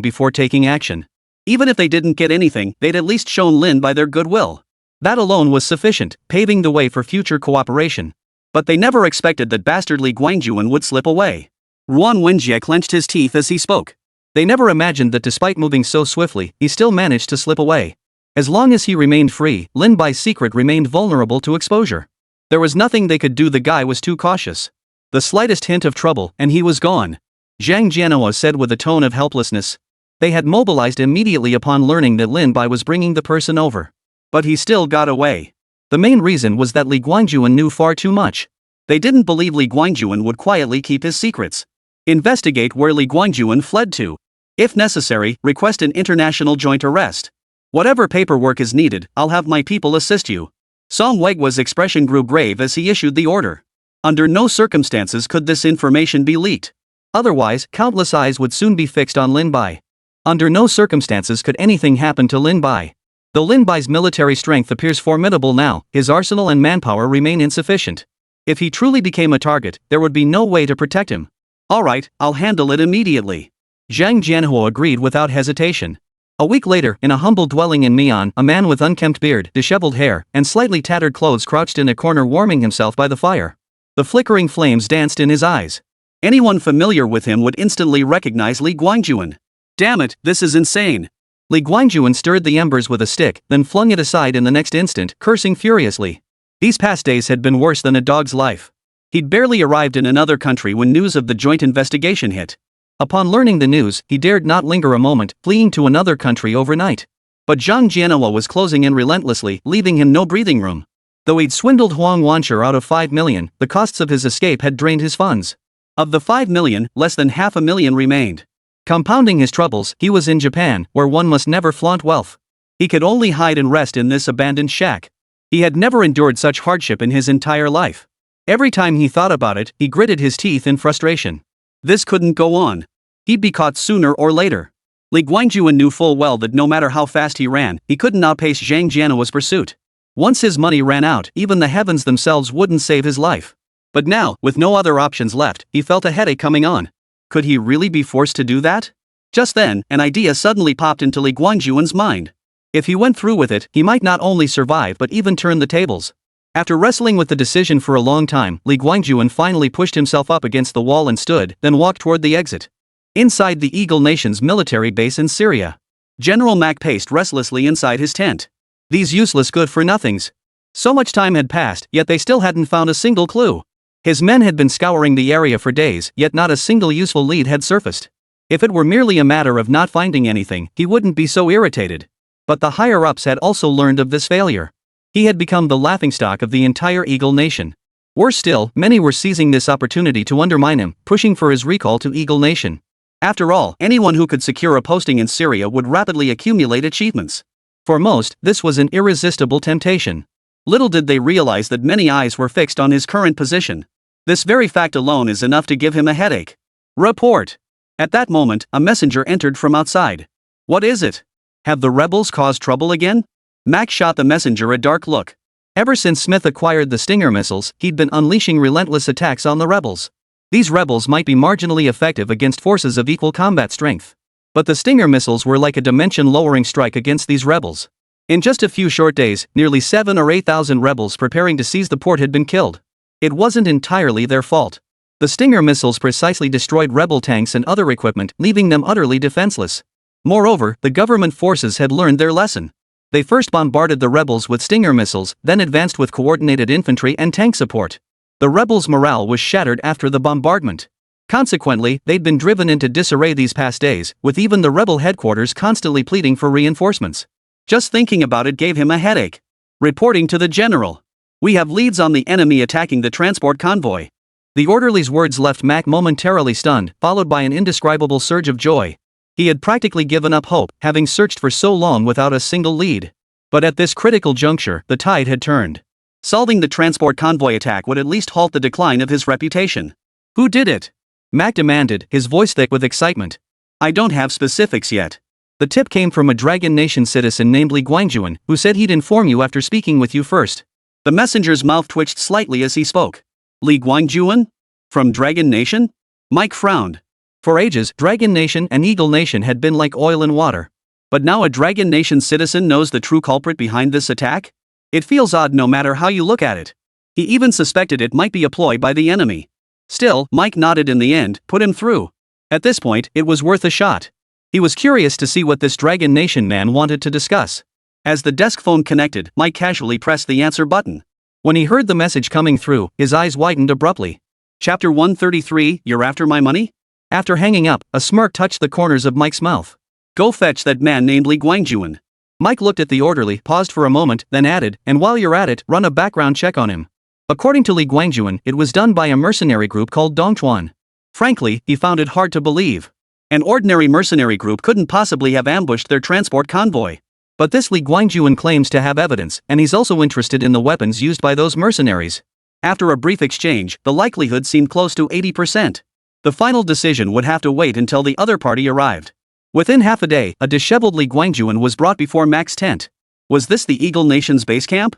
before taking action. Even if they didn't get anything, they'd at least shown Lin Bai their goodwill. That alone was sufficient, paving the way for future cooperation. But they never expected that bastardly Guangjuan would slip away. Wan Wenjie clenched his teeth as he spoke. They never imagined that despite moving so swiftly, he still managed to slip away. As long as he remained free, Lin Bai's secret remained vulnerable to exposure. There was nothing they could do, the guy was too cautious. The slightest hint of trouble, and he was gone. Zhang Jianhua said with a tone of helplessness. They had mobilized immediately upon learning that Lin Bai was bringing the person over. But he still got away. The main reason was that Li Guangjuan knew far too much. They didn't believe Li Guangjuan would quietly keep his secrets. Investigate where Li Guangjuan fled to. If necessary, request an international joint arrest. Whatever paperwork is needed, I'll have my people assist you. Song Wegwa's expression grew grave as he issued the order. Under no circumstances could this information be leaked. Otherwise, countless eyes would soon be fixed on Lin Bai. Under no circumstances could anything happen to Lin Bai. Though Lin Bai's military strength appears formidable now, his arsenal and manpower remain insufficient. If he truly became a target, there would be no way to protect him. Alright, I'll handle it immediately. Zhang Jianhua agreed without hesitation. A week later, in a humble dwelling in Mian, a man with unkempt beard, disheveled hair, and slightly tattered clothes crouched in a corner warming himself by the fire. The flickering flames danced in his eyes. Anyone familiar with him would instantly recognize Li Guangjuan. Damn it, this is insane. Li Guangjuan stirred the embers with a stick, then flung it aside in the next instant, cursing furiously. These past days had been worse than a dog's life. He'd barely arrived in another country when news of the joint investigation hit. Upon learning the news, he dared not linger a moment, fleeing to another country overnight. But Zhang Jianhua was closing in relentlessly, leaving him no breathing room. Though he'd swindled Huang Wanshur out of 5 million, the costs of his escape had drained his funds. Of the 5 million, less than half a million remained. Compounding his troubles, he was in Japan, where one must never flaunt wealth. He could only hide and rest in this abandoned shack. He had never endured such hardship in his entire life. Every time he thought about it, he gritted his teeth in frustration. This couldn't go on. He'd be caught sooner or later. Li Guangjuan knew full well that no matter how fast he ran, he couldn't outpace Zhang Jianhua's pursuit. Once his money ran out, even the heavens themselves wouldn't save his life. But now, with no other options left, he felt a headache coming on. Could he really be forced to do that? Just then, an idea suddenly popped into Li Guangjuan's mind. If he went through with it, he might not only survive but even turn the tables. After wrestling with the decision for a long time, Li Guangjuan finally pushed himself up against the wall and stood, then walked toward the exit. Inside the Eagle Nation's military base in Syria. General Mac paced restlessly inside his tent. These useless good-for-nothings. So much time had passed, yet they still hadn't found a single clue. His men had been scouring the area for days, yet not a single useful lead had surfaced. If it were merely a matter of not finding anything, he wouldn't be so irritated. But the higher-ups had also learned of this failure. He had become the laughingstock of the entire Eagle Nation. Worse still, many were seizing this opportunity to undermine him, pushing for his recall to Eagle Nation. After all, anyone who could secure a posting in Syria would rapidly accumulate achievements. For most, this was an irresistible temptation. Little did they realize that many eyes were fixed on his current position. This very fact alone is enough to give him a headache. Report. At that moment, a messenger entered from outside. What is it? Have the rebels caused trouble again? Max shot the messenger a dark look. Ever since Smith acquired the Stinger missiles, he'd been unleashing relentless attacks on the rebels. These rebels might be marginally effective against forces of equal combat strength. But the Stinger missiles were like a dimension-lowering strike against these rebels. In just a few short days, nearly 7,000 or 8,000 rebels preparing to seize the port had been killed. It wasn't entirely their fault. The Stinger missiles precisely destroyed rebel tanks and other equipment, leaving them utterly defenseless. Moreover, the government forces had learned their lesson. They first bombarded the rebels with Stinger missiles, then advanced with coordinated infantry and tank support. The rebels' morale was shattered after the bombardment. Consequently, they'd been driven into disarray these past days, with even the rebel headquarters constantly pleading for reinforcements. Just thinking about it gave him a headache. Reporting to the general. We have leads on the enemy attacking the transport convoy. The orderly's words left Mac momentarily stunned, followed by an indescribable surge of joy. He had practically given up hope, having searched for so long without a single lead. But at this critical juncture, the tide had turned. Solving the transport convoy attack would at least halt the decline of his reputation. Who did it? Mac demanded, his voice thick with excitement. I don't have specifics yet. The tip came from a Dragon Nation citizen named Li Guangjuan, who said he'd inform you after speaking with you first. The messenger's mouth twitched slightly as he spoke. Li Guangjuan? From Dragon Nation? Mike frowned. For ages, Dragon Nation and Eagle Nation had been like oil and water. But now a Dragon Nation citizen knows the true culprit behind this attack? It feels odd no matter how you look at it. He even suspected it might be a ploy by the enemy. Still, Mike nodded in the end, put him through. At this point, it was worth a shot. He was curious to see what this Dragon Nation man wanted to discuss. As the desk phone connected, Mike casually pressed the answer button. When he heard the message coming through, his eyes widened abruptly. Chapter 133, You're After My Money? After hanging up, a smirk touched the corners of Mike's mouth. Go fetch that man named Li Guangjuan. Mike looked at the orderly, paused for a moment, then added, and while you're at it, run a background check on him. According to Li Guangjuan, it was done by a mercenary group called Dongchuan. Frankly, he found it hard to believe. An ordinary mercenary group couldn't possibly have ambushed their transport convoy. But this Li Guangjuan claims to have evidence, and he's also interested in the weapons used by those mercenaries. After a brief exchange, the likelihood seemed close to 80%. The final decision would have to wait until the other party arrived. Within half a day, a disheveled Li Guangjuan was brought before Mac's tent. Was this the Eagle Nation's base camp?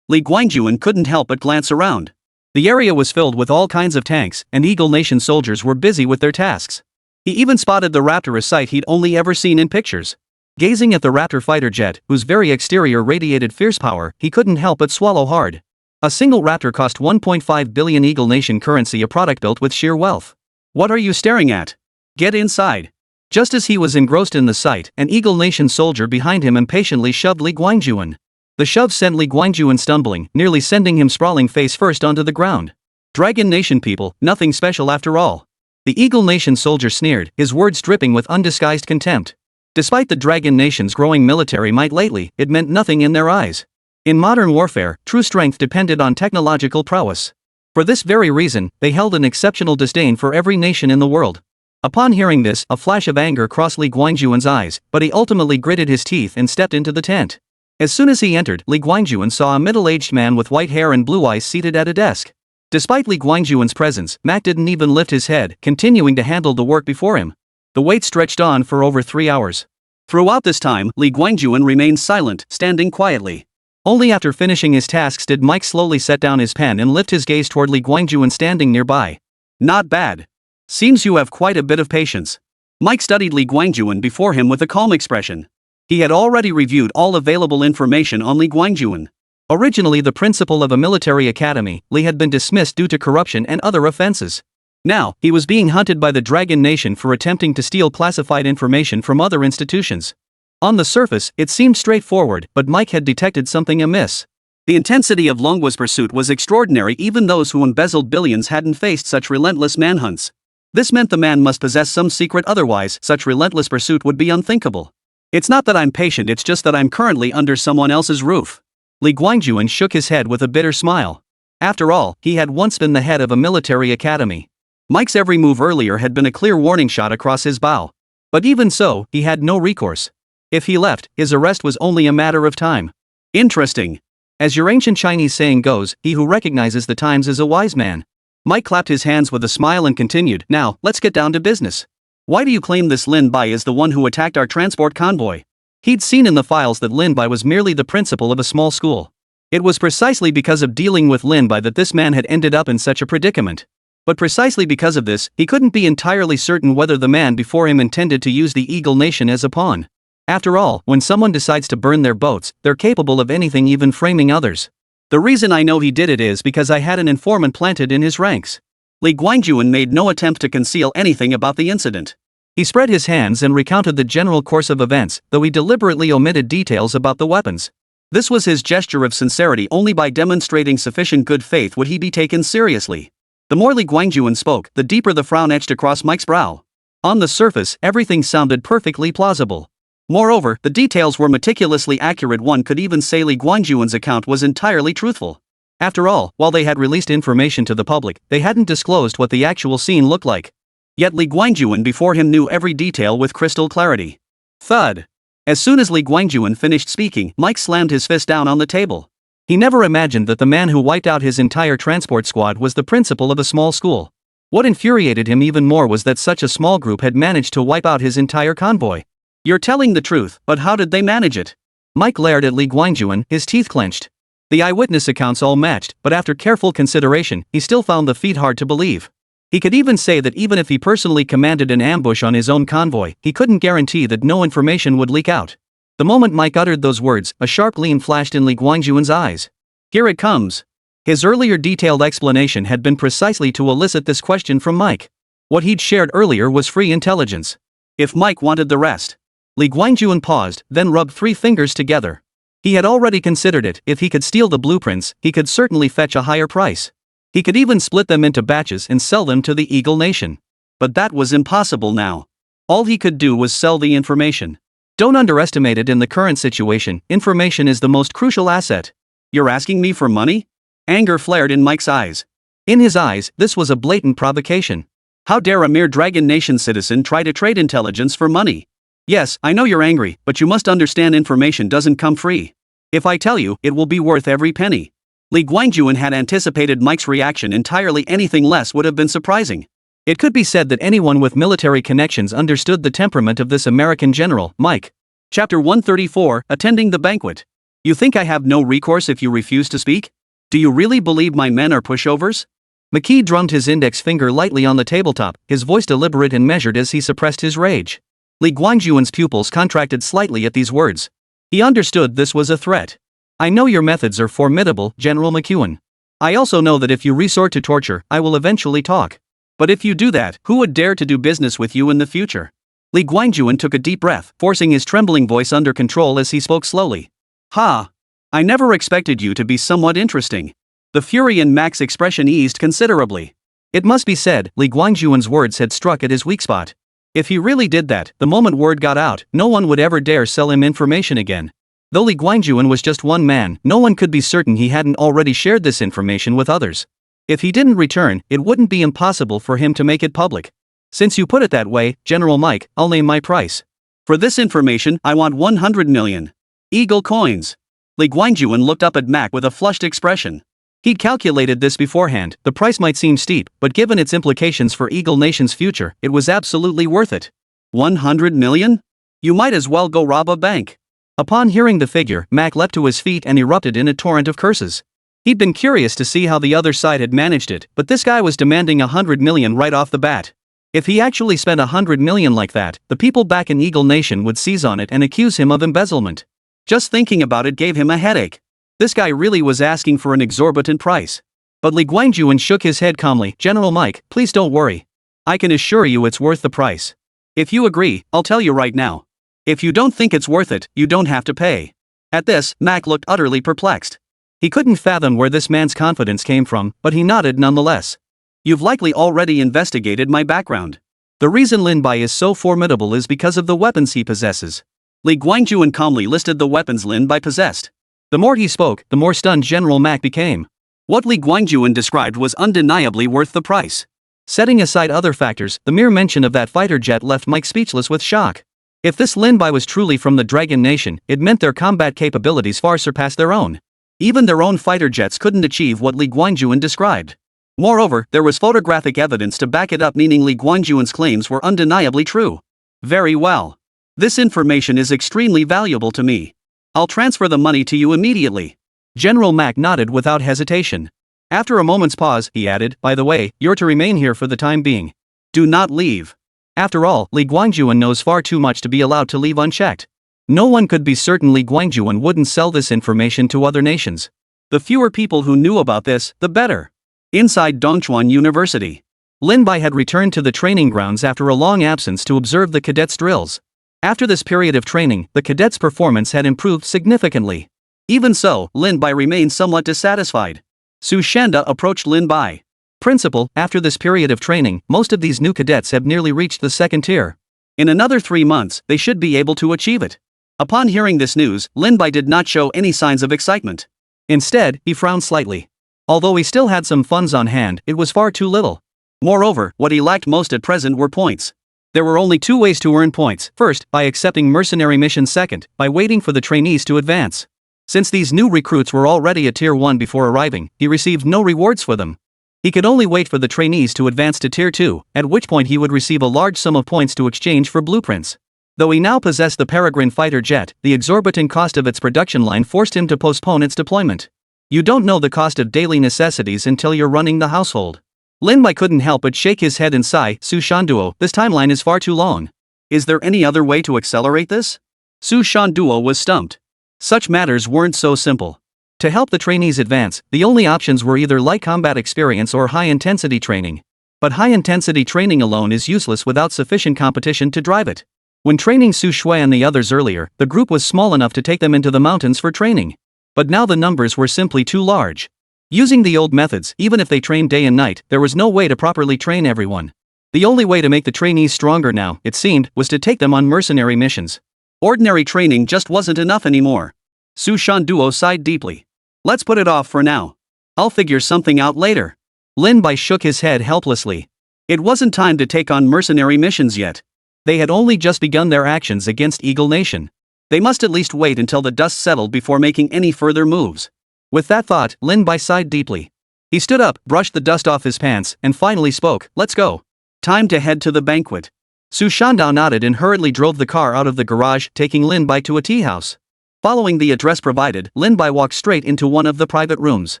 Li Guangjuan couldn't help but glance around. The area was filled with all kinds of tanks, and Eagle Nation soldiers were busy with their tasks. He even spotted the Raptor, a sight he'd only ever seen in pictures. Gazing at the Raptor fighter jet, whose very exterior radiated fierce power, he couldn't help but swallow hard. A single Raptor cost 1.5 billion Eagle Nation currency, a product built with sheer wealth. What are you staring at? Get inside. Just as he was engrossed in the sight, an Eagle Nation soldier behind him impatiently shoved Li Guangjuan. The shove sent Li Guangjuan stumbling, nearly sending him sprawling face first onto the ground. Dragon Nation people, nothing special after all. The Eagle Nation soldier sneered, his words dripping with undisguised contempt. Despite the Dragon Nation's growing military might lately, it meant nothing in their eyes. In modern warfare, true strength depended on technological prowess. For this very reason, they held an exceptional disdain for every nation in the world. Upon hearing this, a flash of anger crossed Li Guangjuan's eyes, but he ultimately gritted his teeth and stepped into the tent. As soon as he entered, Li Guangjuan saw a middle-aged man with white hair and blue eyes seated at a desk. Despite Li Guangjuan's presence, Mac didn't even lift his head, continuing to handle the work before him. The wait stretched on for over 3 hours. Throughout this time, Li Guangjuan remained silent, standing quietly. Only after finishing his tasks did Mike slowly set down his pen and lift his gaze toward Li Guangjuan standing nearby. Not bad. Seems you have quite a bit of patience. Mike studied Li Guangjuan before him with a calm expression. He had already reviewed all available information on Li Guangjuan. Originally the principal of a military academy, Li had been dismissed due to corruption and other offenses. Now, he was being hunted by the Dragon Nation for attempting to steal classified information from other institutions. On the surface, it seemed straightforward, but Mike had detected something amiss. The intensity of Longwa's pursuit was extraordinary. Even those who embezzled billions hadn't faced such relentless manhunts. This meant the man must possess some secret, otherwise such relentless pursuit would be unthinkable. It's not that I'm patient, it's just that I'm currently under someone else's roof. Li Guangjuan shook his head with a bitter smile. After all, he had once been the head of a military academy. Mike's every move earlier had been a clear warning shot across his bow. But even so, he had no recourse. If he left, his arrest was only a matter of time. Interesting. As your ancient Chinese saying goes, he who recognizes the times is a wise man. Mike clapped his hands with a smile and continued, now, let's get down to business. Why do you claim this Lin Bai is the one who attacked our transport convoy? He'd seen in the files that Lin Bai was merely the principal of a small school. It was precisely because of dealing with Lin Bai that this man had ended up in such a predicament. But precisely because of this, he couldn't be entirely certain whether the man before him intended to use the Eagle Nation as a pawn. After all, when someone decides to burn their boats, they're capable of anything, even framing others. The reason I know he did it is because I had an informant planted in his ranks. Li Guangjuan made no attempt to conceal anything about the incident. He spread his hands and recounted the general course of events, though he deliberately omitted details about the weapons. This was his gesture of sincerity. Only by demonstrating sufficient good faith would he be taken seriously. The more Li Guangjuan spoke, the deeper the frown etched across Mike's brow. On the surface, everything sounded perfectly plausible. Moreover, the details were meticulously accurate. One could even say Li Guangjuan's account was entirely truthful. After all, while they had released information to the public, they hadn't disclosed what the actual scene looked like. Yet Li Guangjuan before him knew every detail with crystal clarity. Thud. As soon as Li Guangjuan finished speaking, Mike slammed his fist down on the table. He never imagined that the man who wiped out his entire transport squad was the principal of a small school. What infuriated him even more was that such a small group had managed to wipe out his entire convoy. You're telling the truth, but how did they manage it? Mike glared at Li Guangjuan, his teeth clenched. The eyewitness accounts all matched, but after careful consideration, he still found the feat hard to believe. He could even say that even if he personally commanded an ambush on his own convoy, he couldn't guarantee that no information would leak out. The moment Mike uttered those words, a sharp gleam flashed in Li Guangjuan's eyes. Here it comes. His earlier detailed explanation had been precisely to elicit this question from Mike. What he'd shared earlier was free intelligence. If Mike wanted the rest. Li Guangjuan paused, then rubbed 3 fingers together. He had already considered it. If he could steal the blueprints, he could certainly fetch a higher price. He could even split them into batches and sell them to the Eagle Nation. But that was impossible now. All he could do was sell the information. Don't underestimate it in the current situation. Information is the most crucial asset. You're asking me for money? Anger flared in Mike's eyes. In his eyes, this was a blatant provocation. How dare a mere Dragon Nation citizen try to trade intelligence for money? Yes, I know you're angry, but you must understand information doesn't come free. If I tell you, it will be worth every penny. Li Guangjuan had anticipated Mike's reaction entirely. Anything less would have been surprising. It could be said that anyone with military connections understood the temperament of this American general, Mike. Chapter 134, Attending the Banquet. You think I have no recourse if you refuse to speak? Do you really believe my men are pushovers? McKee drummed his index finger lightly on the tabletop, his voice deliberate and measured as he suppressed his rage. Li Guangjuan's pupils contracted slightly at these words. He understood this was a threat. I know your methods are formidable, General McEwen. I also know that if you resort to torture, I will eventually talk. But if you do that, who would dare to do business with you in the future? Li Guangjuan took a deep breath, forcing his trembling voice under control as he spoke slowly. Ha! I never expected you to be somewhat interesting. The fury in Mac's expression eased considerably. It must be said, Li Guangjuan's words had struck at his weak spot. If he really did that, the moment word got out, no one would ever dare sell him information again. Though Li Guangjuan was just one man, no one could be certain he hadn't already shared this information with others. If he didn't return, it wouldn't be impossible for him to make it public. Since you put it that way, General Mike, I'll name my price. For this information, I want 100 million. Eagle coins. Li Guangjuan looked up at Mac with a flushed expression. He'd calculated this beforehand. The price might seem steep, but given its implications for Eagle Nation's future, it was absolutely worth it. 100 million? You might as well go rob a bank. Upon hearing the figure, Mac leapt to his feet and erupted in a torrent of curses. He'd been curious to see how the other side had managed it, but this guy was demanding 100 million right off the bat. If he actually spent 100 million like that, the people back in Eagle Nation would seize on it and accuse him of embezzlement. Just thinking about it gave him a headache. This guy really was asking for an exorbitant price. But Li Guangjuan shook his head calmly. General Mike, please don't worry. I can assure you it's worth the price. If you agree, I'll tell you right now. If you don't think it's worth it, you don't have to pay. At this, Mac looked utterly perplexed. He couldn't fathom where this man's confidence came from, but he nodded nonetheless. You've likely already investigated my background. The reason Lin Bai is so formidable is because of the weapons he possesses. Li Guangjuan calmly listed the weapons Lin Bai possessed. The more he spoke, the more stunned General Mac became. What Li Guangjuan described was undeniably worth the price. Setting aside other factors, the mere mention of that fighter jet left Mike speechless with shock. If this Lin Bai was truly from the Dragon Nation, it meant their combat capabilities far surpassed their own. Even their own fighter jets couldn't achieve what Li Guangjuan described. Moreover, there was photographic evidence to back it up, meaning Li Guangjuan's claims were undeniably true. Very well. This information is extremely valuable to me. I'll transfer the money to you immediately. General Mac nodded without hesitation. After a moment's pause, he added, by the way, you're to remain here for the time being. Do not leave. After all, Li Guangjuan knows far too much to be allowed to leave unchecked. No one could be certain Li Guangjuan wouldn't sell this information to other nations. The fewer people who knew about this, the better. Inside Dongchuan University, Lin Bai had returned to the training grounds after a long absence to observe the cadets' drills. After this period of training, the cadets' performance had improved significantly. Even so, Lin Bai remained somewhat dissatisfied. Su Shanda approached Lin Bai. Principal, after this period of training, most of these new cadets have nearly reached the second tier. In another 3 months, they should be able to achieve it. Upon hearing this news, Lin Bai did not show any signs of excitement. Instead, he frowned slightly. Although he still had some funds on hand, it was far too little. Moreover, what he lacked most at present were points. There were only 2 ways to earn points. First, by accepting mercenary missions. Second, by waiting for the trainees to advance. Since these new recruits were already at Tier 1 before arriving, he received no rewards for them. He could only wait for the trainees to advance to Tier 2, at which point he would receive a large sum of points to exchange for blueprints. Though he now possessed the Peregrine fighter jet, the exorbitant cost of its production line forced him to postpone its deployment. You don't know the cost of daily necessities until you're running the household. Lin Bai couldn't help but shake his head and sigh. Su Shanduo, this timeline is far too long. Is there any other way to accelerate this? Su Shanduo was stumped. Such matters weren't so simple. To help the trainees advance, the only options were either light combat experience or high-intensity training. But high-intensity training alone is useless without sufficient competition to drive it. When training Su Shui and the others earlier, the group was small enough to take them into the mountains for training. But now the numbers were simply too large. Using the old methods, even if they trained day and night, there was no way to properly train everyone. The only way to make the trainees stronger now, it seemed, was to take them on mercenary missions. Ordinary training just wasn't enough anymore. Su Shanduo sighed deeply. Let's put it off for now. I'll figure something out later. Lin Bai shook his head helplessly. It wasn't time to take on mercenary missions yet. They had only just begun their actions against Eagle Nation. They must at least wait until the dust settled before making any further moves. With that thought, Lin Bai sighed deeply. He stood up, brushed the dust off his pants, and finally spoke, let's go. Time to head to the banquet. Su Shandao nodded and hurriedly drove the car out of the garage, taking Lin Bai to a tea house. Following the address provided, Lin Bai walked straight into one of the private rooms.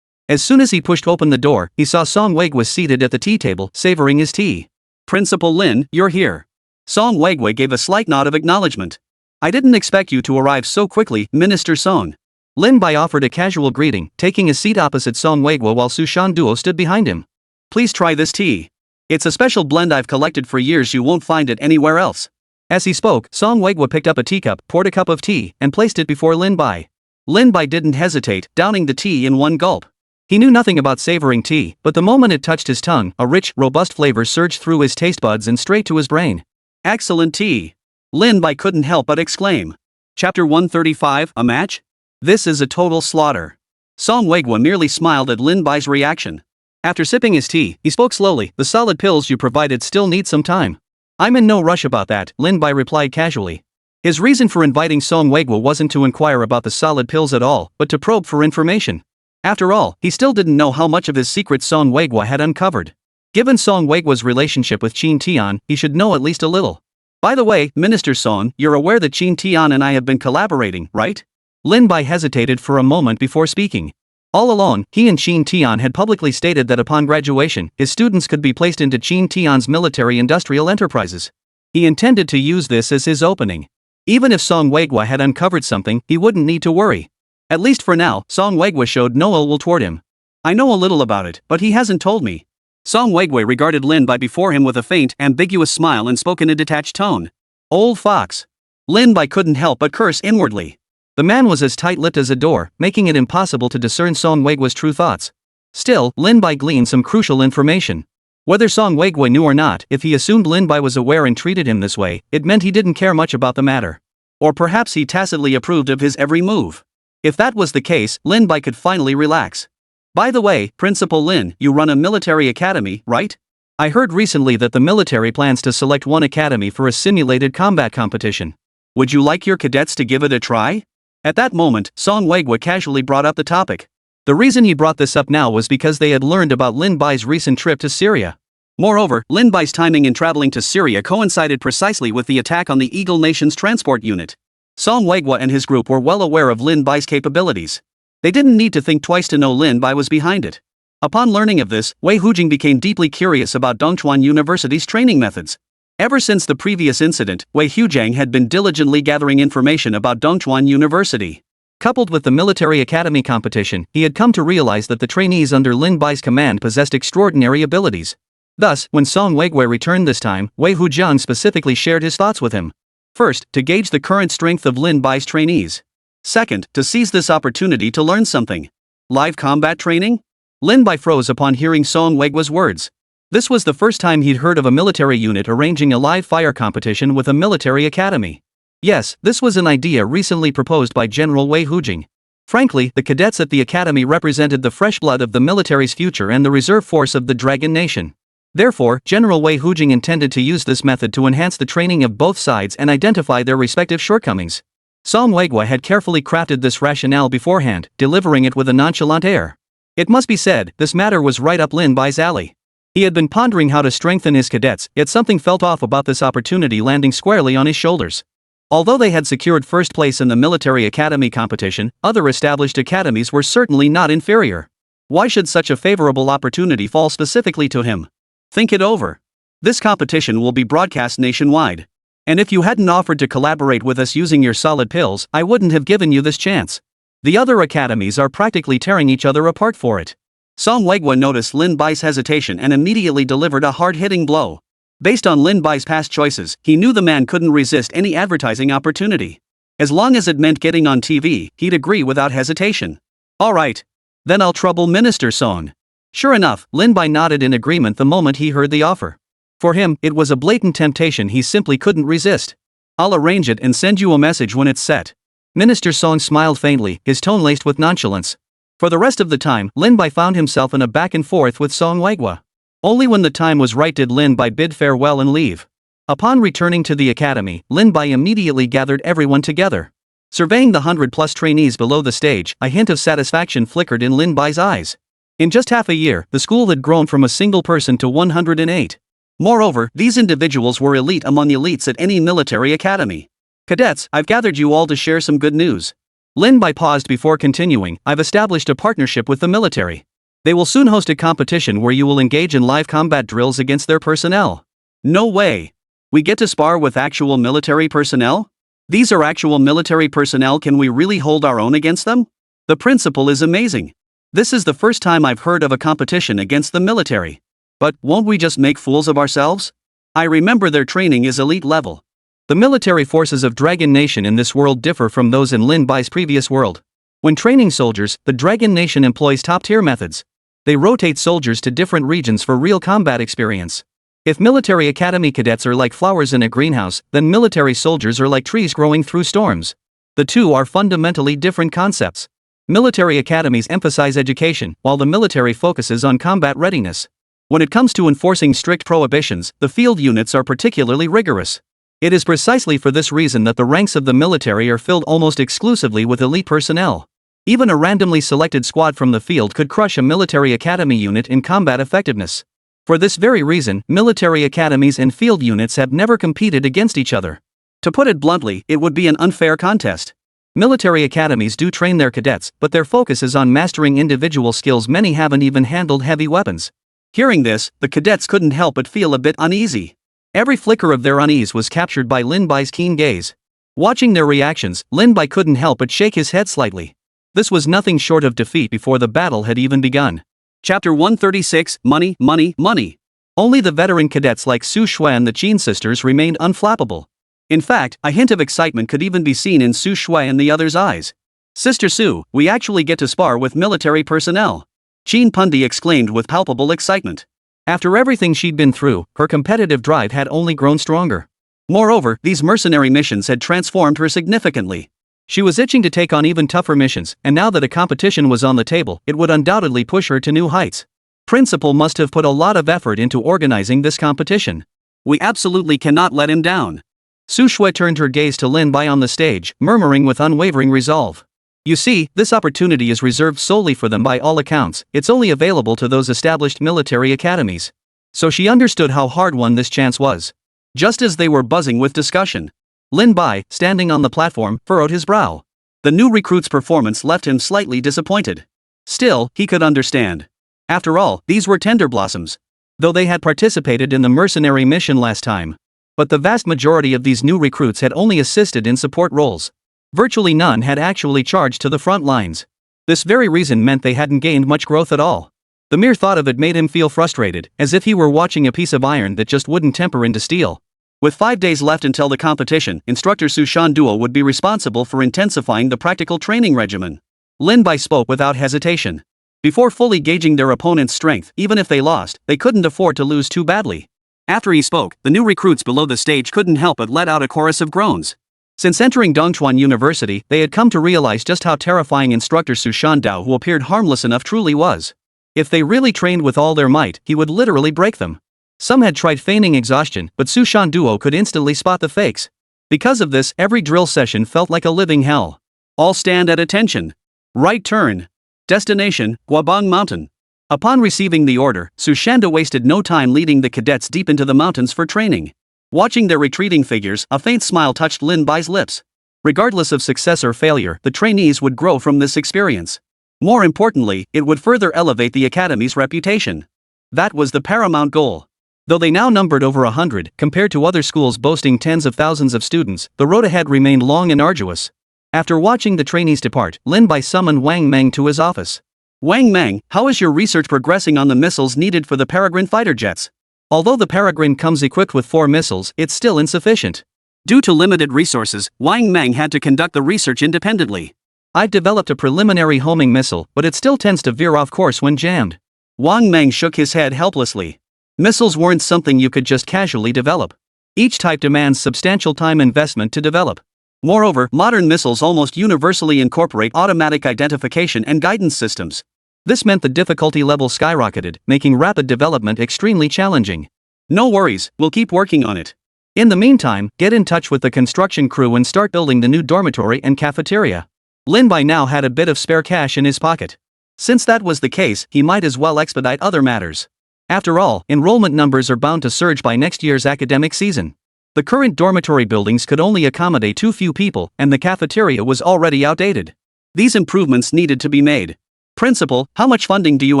As soon as he pushed open the door, he saw Song Weiguo seated at the tea table, savoring his tea. Principal Lin, you're here. Song Weiguo gave a slight nod of acknowledgement. I didn't expect you to arrive so quickly, Minister Song. Lin Bai offered a casual greeting, taking a seat opposite Song Weiguo while Su Shanduo stood behind him. Please try this tea. It's a special blend I've collected for years, you won't find it anywhere else. As he spoke, Song Weiguo picked up a teacup, poured a cup of tea, and placed it before Lin Bai. Lin Bai didn't hesitate, downing the tea in one gulp. He knew nothing about savoring tea, but the moment it touched his tongue, a rich, robust flavor surged through his taste buds and straight to his brain. Excellent tea. Lin Bai couldn't help but exclaim. Chapter 135, a match? This is a total slaughter. Song Weiguo merely smiled at Lin Bai's reaction. After sipping his tea, he spoke slowly, the solid pills you provided still need some time. I'm in no rush about that, Lin Bai replied casually. His reason for inviting Song Weiguo wasn't to inquire about the solid pills at all, but to probe for information. After all, he still didn't know how much of his secret Song Weiguo had uncovered. Given Song Weiguo's relationship with Qin Tian, he should know at least a little. By the way, Minister Song, you're aware that Qin Tian and I have been collaborating, right? Lin Bai hesitated for a moment before speaking. All along, he and Qin Tian had publicly stated that upon graduation, his students could be placed into Qin Tian's military-industrial enterprises. He intended to use this as his opening. Even if Song Weiguo had uncovered something, he wouldn't need to worry. At least for now, Song Weiguo showed no ill will toward him. I know a little about it, but he hasn't told me. Song Weiguo regarded Lin Bai before him with a faint, ambiguous smile and spoke in a detached tone. Old fox. Lin Bai couldn't help but curse inwardly. The man was as tight-lipped as a door, making it impossible to discern Song Weiguo's true thoughts. Still, Lin Bai gleaned some crucial information. Whether Song Weiguo knew or not, if he assumed Lin Bai was aware and treated him this way, it meant he didn't care much about the matter. Or perhaps he tacitly approved of his every move. If that was the case, Lin Bai could finally relax. By the way, Principal Lin, you run a military academy, right? I heard recently that the military plans to select one academy for a simulated combat competition. Would you like your cadets to give it a try? At that moment, Song Weigwa casually brought up the topic. The reason he brought this up now was because they had learned about Lin Bai's recent trip to Syria. Moreover, Lin Bai's timing in traveling to Syria coincided precisely with the attack on the Eagle Nation's transport unit. Song Weigwa and his group were well aware of Lin Bai's capabilities. They didn't need to think twice to know Lin Bai was behind it. Upon learning of this, Wei Hujing became deeply curious about Dongchuan University's training methods. Ever since the previous incident, Wei Hujing had been diligently gathering information about Dongchuan University. Coupled with the military academy competition, he had come to realize that the trainees under Lin Bai's command possessed extraordinary abilities. Thus, when Song Weigwa returned this time, Wei Hujing specifically shared his thoughts with him. First, to gauge the current strength of Lin Bai's trainees. Second, to seize this opportunity to learn something. Live combat training? Lin Bai froze upon hearing Song Weigwa's words. This was the first time he'd heard of a military unit arranging a live fire competition with a military academy. Yes, this was an idea recently proposed by General Wei Hujing. Frankly, the cadets at the academy represented the fresh blood of the military's future and the reserve force of the Dragon Nation. Therefore, General Wei Hujing intended to use this method to enhance the training of both sides and identify their respective shortcomings. Song Weigwa had carefully crafted this rationale beforehand, delivering it with a nonchalant air. It must be said, this matter was right up Lin Bai's alley. He had been pondering how to strengthen his cadets, yet something felt off about this opportunity landing squarely on his shoulders. Although they had secured first place in the military academy competition, other established academies were certainly not inferior. Why should such a favorable opportunity fall specifically to him? Think it over. This competition will be broadcast nationwide. And if you hadn't offered to collaborate with us using your solid pills, I wouldn't have given you this chance. The other academies are practically tearing each other apart for it. Song Weigwa noticed Lin Bai's hesitation and immediately delivered a hard-hitting blow. Based on Lin Bai's past choices, he knew the man couldn't resist any advertising opportunity. As long as it meant getting on TV, he'd agree without hesitation. Alright. Then I'll trouble Minister Song. Sure enough, Lin Bai nodded in agreement the moment he heard the offer. For him, it was a blatant temptation he simply couldn't resist. I'll arrange it and send you a message when it's set. Minister Song smiled faintly, his tone laced with nonchalance. For the rest of the time, Lin Bai found himself in a back and forth with Song Weigwa. Only when the time was right did Lin Bai bid farewell and leave. Upon returning to the academy, Lin Bai immediately gathered everyone together. Surveying the 100-plus trainees below the stage, a hint of satisfaction flickered in Lin Bai's eyes. In just half a year, the school had grown from a single person to 108. Moreover, these individuals were elite among the elites at any military academy. Cadets, I've gathered you all to share some good news. Lin Bai paused before continuing. I've established a partnership with the military. They will soon host a competition where you will engage in live combat drills against their personnel. No way. We get to spar with actual military personnel? These are actual military personnel. Can we really hold our own against them? The principle is amazing. This is the first time I've heard of a competition against the military. But won't we just make fools of ourselves? I remember their training is elite level. The military forces of Dragon Nation in this world differ from those in Lin Bai's previous world. When training soldiers, the Dragon Nation employs top-tier methods. They rotate soldiers to different regions for real combat experience. If military academy cadets are like flowers in a greenhouse, then military soldiers are like trees growing through storms. The two are fundamentally different concepts. Military academies emphasize education, while the military focuses on combat readiness. When it comes to enforcing strict prohibitions, the field units are particularly rigorous. It is precisely for this reason that the ranks of the military are filled almost exclusively with elite personnel. Even a randomly selected squad from the field could crush a military academy unit in combat effectiveness. For this very reason, military academies and field units have never competed against each other. To put it bluntly, it would be an unfair contest. Military academies do train their cadets, but their focus is on mastering individual skills. Many haven't even handled heavy weapons. Hearing this, the cadets couldn't help but feel a bit uneasy. Every flicker of their unease was captured by Lin Bai's keen gaze. Watching their reactions, Lin Bai couldn't help but shake his head slightly. This was nothing short of defeat before the battle had even begun. Chapter 136, Money, Money, Money. Only the veteran cadets like Su Shui and the Qin sisters remained unflappable. In fact, a hint of excitement could even be seen in Su Shui and the others' eyes. Sister Su, we actually get to spar with military personnel. Qin Pundi exclaimed with palpable excitement. After everything she'd been through, her competitive drive had only grown stronger. Moreover, these mercenary missions had transformed her significantly. She was itching to take on even tougher missions, and now that a competition was on the table, it would undoubtedly push her to new heights. Principal must have put a lot of effort into organizing this competition. We absolutely cannot let him down. Su Shui turned her gaze to Lin Bai on the stage, murmuring with unwavering resolve. You see, this opportunity is reserved solely for them by all accounts, it's only available to those established military academies. So she understood how hard-won this chance was. Just as they were buzzing with discussion, Lin Bai, standing on the platform, furrowed his brow. The new recruit's performance left him slightly disappointed. Still, he could understand. After all, these were tender blossoms. Though they had participated in the mercenary mission last time. But the vast majority of these new recruits had only assisted in support roles. Virtually none had actually charged to the front lines. This very reason meant they hadn't gained much growth at all. The mere thought of it made him feel frustrated, as if he were watching a piece of iron that just wouldn't temper into steel. With 5 days left until the competition, Instructor Su Shan Duo would be responsible for intensifying the practical training regimen. Lin Bai spoke without hesitation. Before fully gauging their opponent's strength, even if they lost, they couldn't afford to lose too badly. After he spoke, the new recruits below the stage couldn't help but let out a chorus of groans. Since entering Dongchuan University, they had come to realize just how terrifying Instructor Su Shan Dao, who appeared harmless enough, truly was. If they really trained with all their might, he would literally break them. Some had tried feigning exhaustion, but Su Shan Duo could instantly spot the fakes. Because of this, every drill session felt like a living hell. All stand at attention. Right turn. Destination, Guabang Mountain. Upon receiving the order, Su Shanda wasted no time leading the cadets deep into the mountains for training. Watching their retreating figures, a faint smile touched Lin Bai's lips. Regardless of success or failure, the trainees would grow from this experience. More importantly, it would further elevate the academy's reputation. That was the paramount goal. Though they now numbered over 100, compared to other schools boasting tens of thousands of students, the road ahead remained long and arduous. After watching the trainees depart, Lin Bai summoned Wang Meng to his office. Wang Meng, how is your research progressing on the missiles needed for the Peregrine fighter jets? Although the Peregrine comes equipped with 4 missiles, it's still insufficient. Due to limited resources, Wang Meng had to conduct the research independently. I've developed a preliminary homing missile, but it still tends to veer off course when jammed. Wang Meng shook his head helplessly. Missiles weren't something you could just casually develop. Each type demands substantial time investment to develop. Moreover, modern missiles almost universally incorporate automatic identification and guidance systems. This meant the difficulty level skyrocketed, making rapid development extremely challenging. No worries, we'll keep working on it. In the meantime, get in touch with the construction crew and start building the new dormitory and cafeteria. Lin Bai now had a bit of spare cash in his pocket. Since that was the case, he might as well expedite other matters. After all, enrollment numbers are bound to surge by next year's academic season. The current dormitory buildings could only accommodate too few people, and the cafeteria was already outdated. These improvements needed to be made. Principal, how much funding do you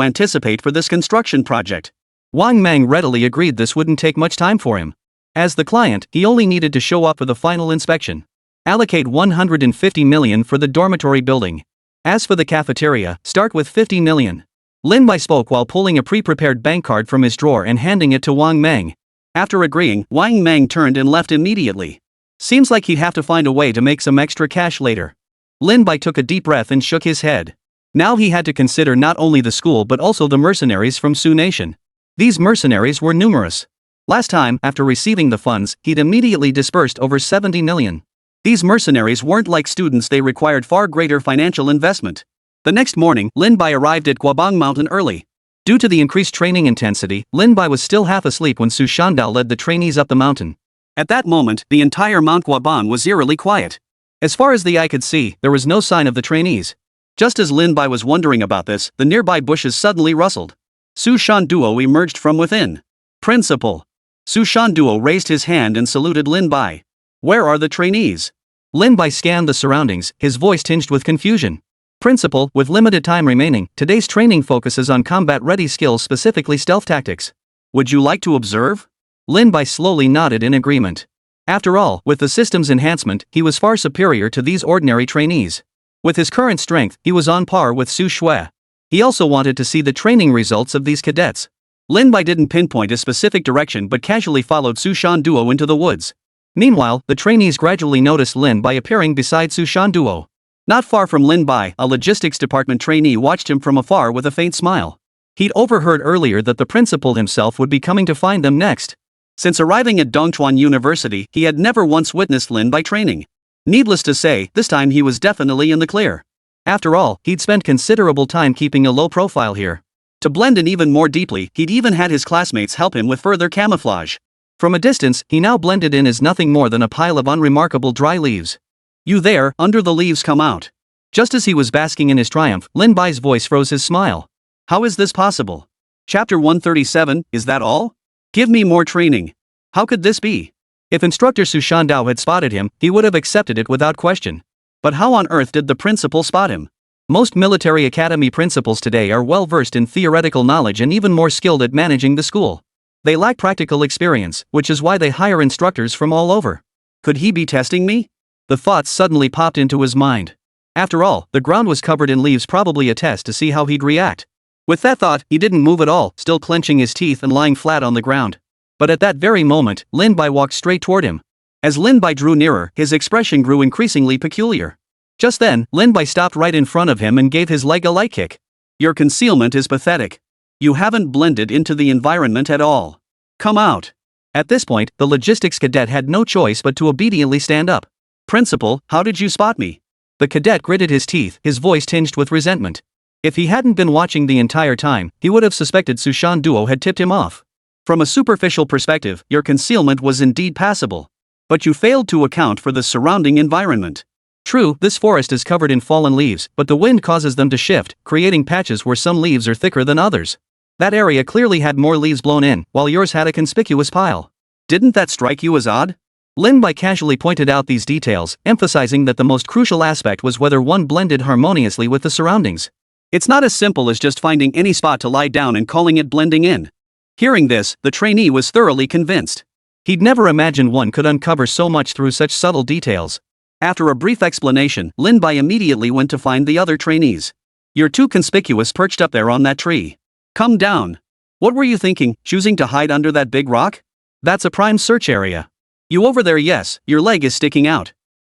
anticipate for this construction project? Wang Meng readily agreed this wouldn't take much time for him. As the client, he only needed to show up for the final inspection. Allocate 150 million for the dormitory building. As for the cafeteria, start with 50 million. Lin Bai spoke while pulling a pre-prepared bank card from his drawer and handing it to Wang Meng. After agreeing, Wang Meng turned and left immediately. Seems like he'd have to find a way to make some extra cash later. Lin Bai took a deep breath and shook his head. Now he had to consider not only the school but also the mercenaries from Su Nation. These mercenaries were numerous. Last time, after receiving the funds, he'd immediately disbursed over 70 million. These mercenaries weren't like students, they required far greater financial investment. The next morning, Lin Bai arrived at Guabang Mountain early. Due to the increased training intensity, Lin Bai was still half asleep when Su Shandao led the trainees up the mountain. At that moment, the entire Mount Guabang was eerily quiet. As far as the eye could see, there was no sign of the trainees. Just as Lin Bai was wondering about this, the nearby bushes suddenly rustled. Su Shan Duo emerged from within. Principal. Su Shan Duo raised his hand and saluted Lin Bai. Where are the trainees? Lin Bai scanned the surroundings, his voice tinged with confusion. Principal, with limited time remaining, today's training focuses on combat-ready skills, specifically stealth tactics. Would you like to observe? Lin Bai slowly nodded in agreement. After all, with the system's enhancement, he was far superior to these ordinary trainees. With his current strength, he was on par with Su Shui. He also wanted to see the training results of these cadets. Lin Bai didn't pinpoint a specific direction but casually followed Su Shan Duo into the woods. Meanwhile, the trainees gradually noticed Lin Bai appearing beside Su Shan Duo. Not far from Lin Bai, a logistics department trainee watched him from afar with a faint smile. He'd overheard earlier that the principal himself would be coming to find them next. Since arriving at Dongchuan University, he had never once witnessed Lin Bai training. Needless to say, this time he was definitely in the clear. After all, he'd spent considerable time keeping a low profile here. To blend in even more deeply, he'd even had his classmates help him with further camouflage. From a distance, he now blended in as nothing more than a pile of unremarkable dry leaves. "You there, under the leaves, come out." Just as he was basking in his triumph, Lin Bai's voice froze his smile. "How is this possible? Chapter 137, is that all? Give me more training. How could this be?" If Instructor Su Shandao had spotted him, he would have accepted it without question. But how on earth did the principal spot him? Most military academy principals today are well versed in theoretical knowledge and even more skilled at managing the school. They lack practical experience, which is why they hire instructors from all over. Could he be testing me? The thoughts suddenly popped into his mind. After all, the ground was covered in leaves, probably a test to see how he'd react. With that thought, he didn't move at all, still clenching his teeth and lying flat on the ground. But at that very moment, Lin Bai walked straight toward him. As Lin Bai drew nearer, his expression grew increasingly peculiar. Just then, Lin Bai stopped right in front of him and gave his leg a light kick. "Your concealment is pathetic. You haven't blended into the environment at all. Come out." At this point, the logistics cadet had no choice but to obediently stand up. "Principal, how did you spot me?" The cadet gritted his teeth, his voice tinged with resentment. If he hadn't been watching the entire time, he would have suspected Su Shan Duo had tipped him off. From a superficial perspective, your concealment was indeed passable. But you failed to account for the surrounding environment. True, this forest is covered in fallen leaves, but the wind causes them to shift, creating patches where some leaves are thicker than others. That area clearly had more leaves blown in, while yours had a conspicuous pile. Didn't that strike you as odd? Lin Bai casually pointed out these details, emphasizing that the most crucial aspect was whether one blended harmoniously with the surroundings. It's not as simple as just finding any spot to lie down and calling it blending in. Hearing this, the trainee was thoroughly convinced. He'd never imagined one could uncover so much through such subtle details. After a brief explanation, Lin Bai immediately went to find the other trainees. "You're too conspicuous perched up there on that tree. Come down. What were you thinking, choosing to hide under that big rock? That's a prime search area. You over there, yes, your leg is sticking out.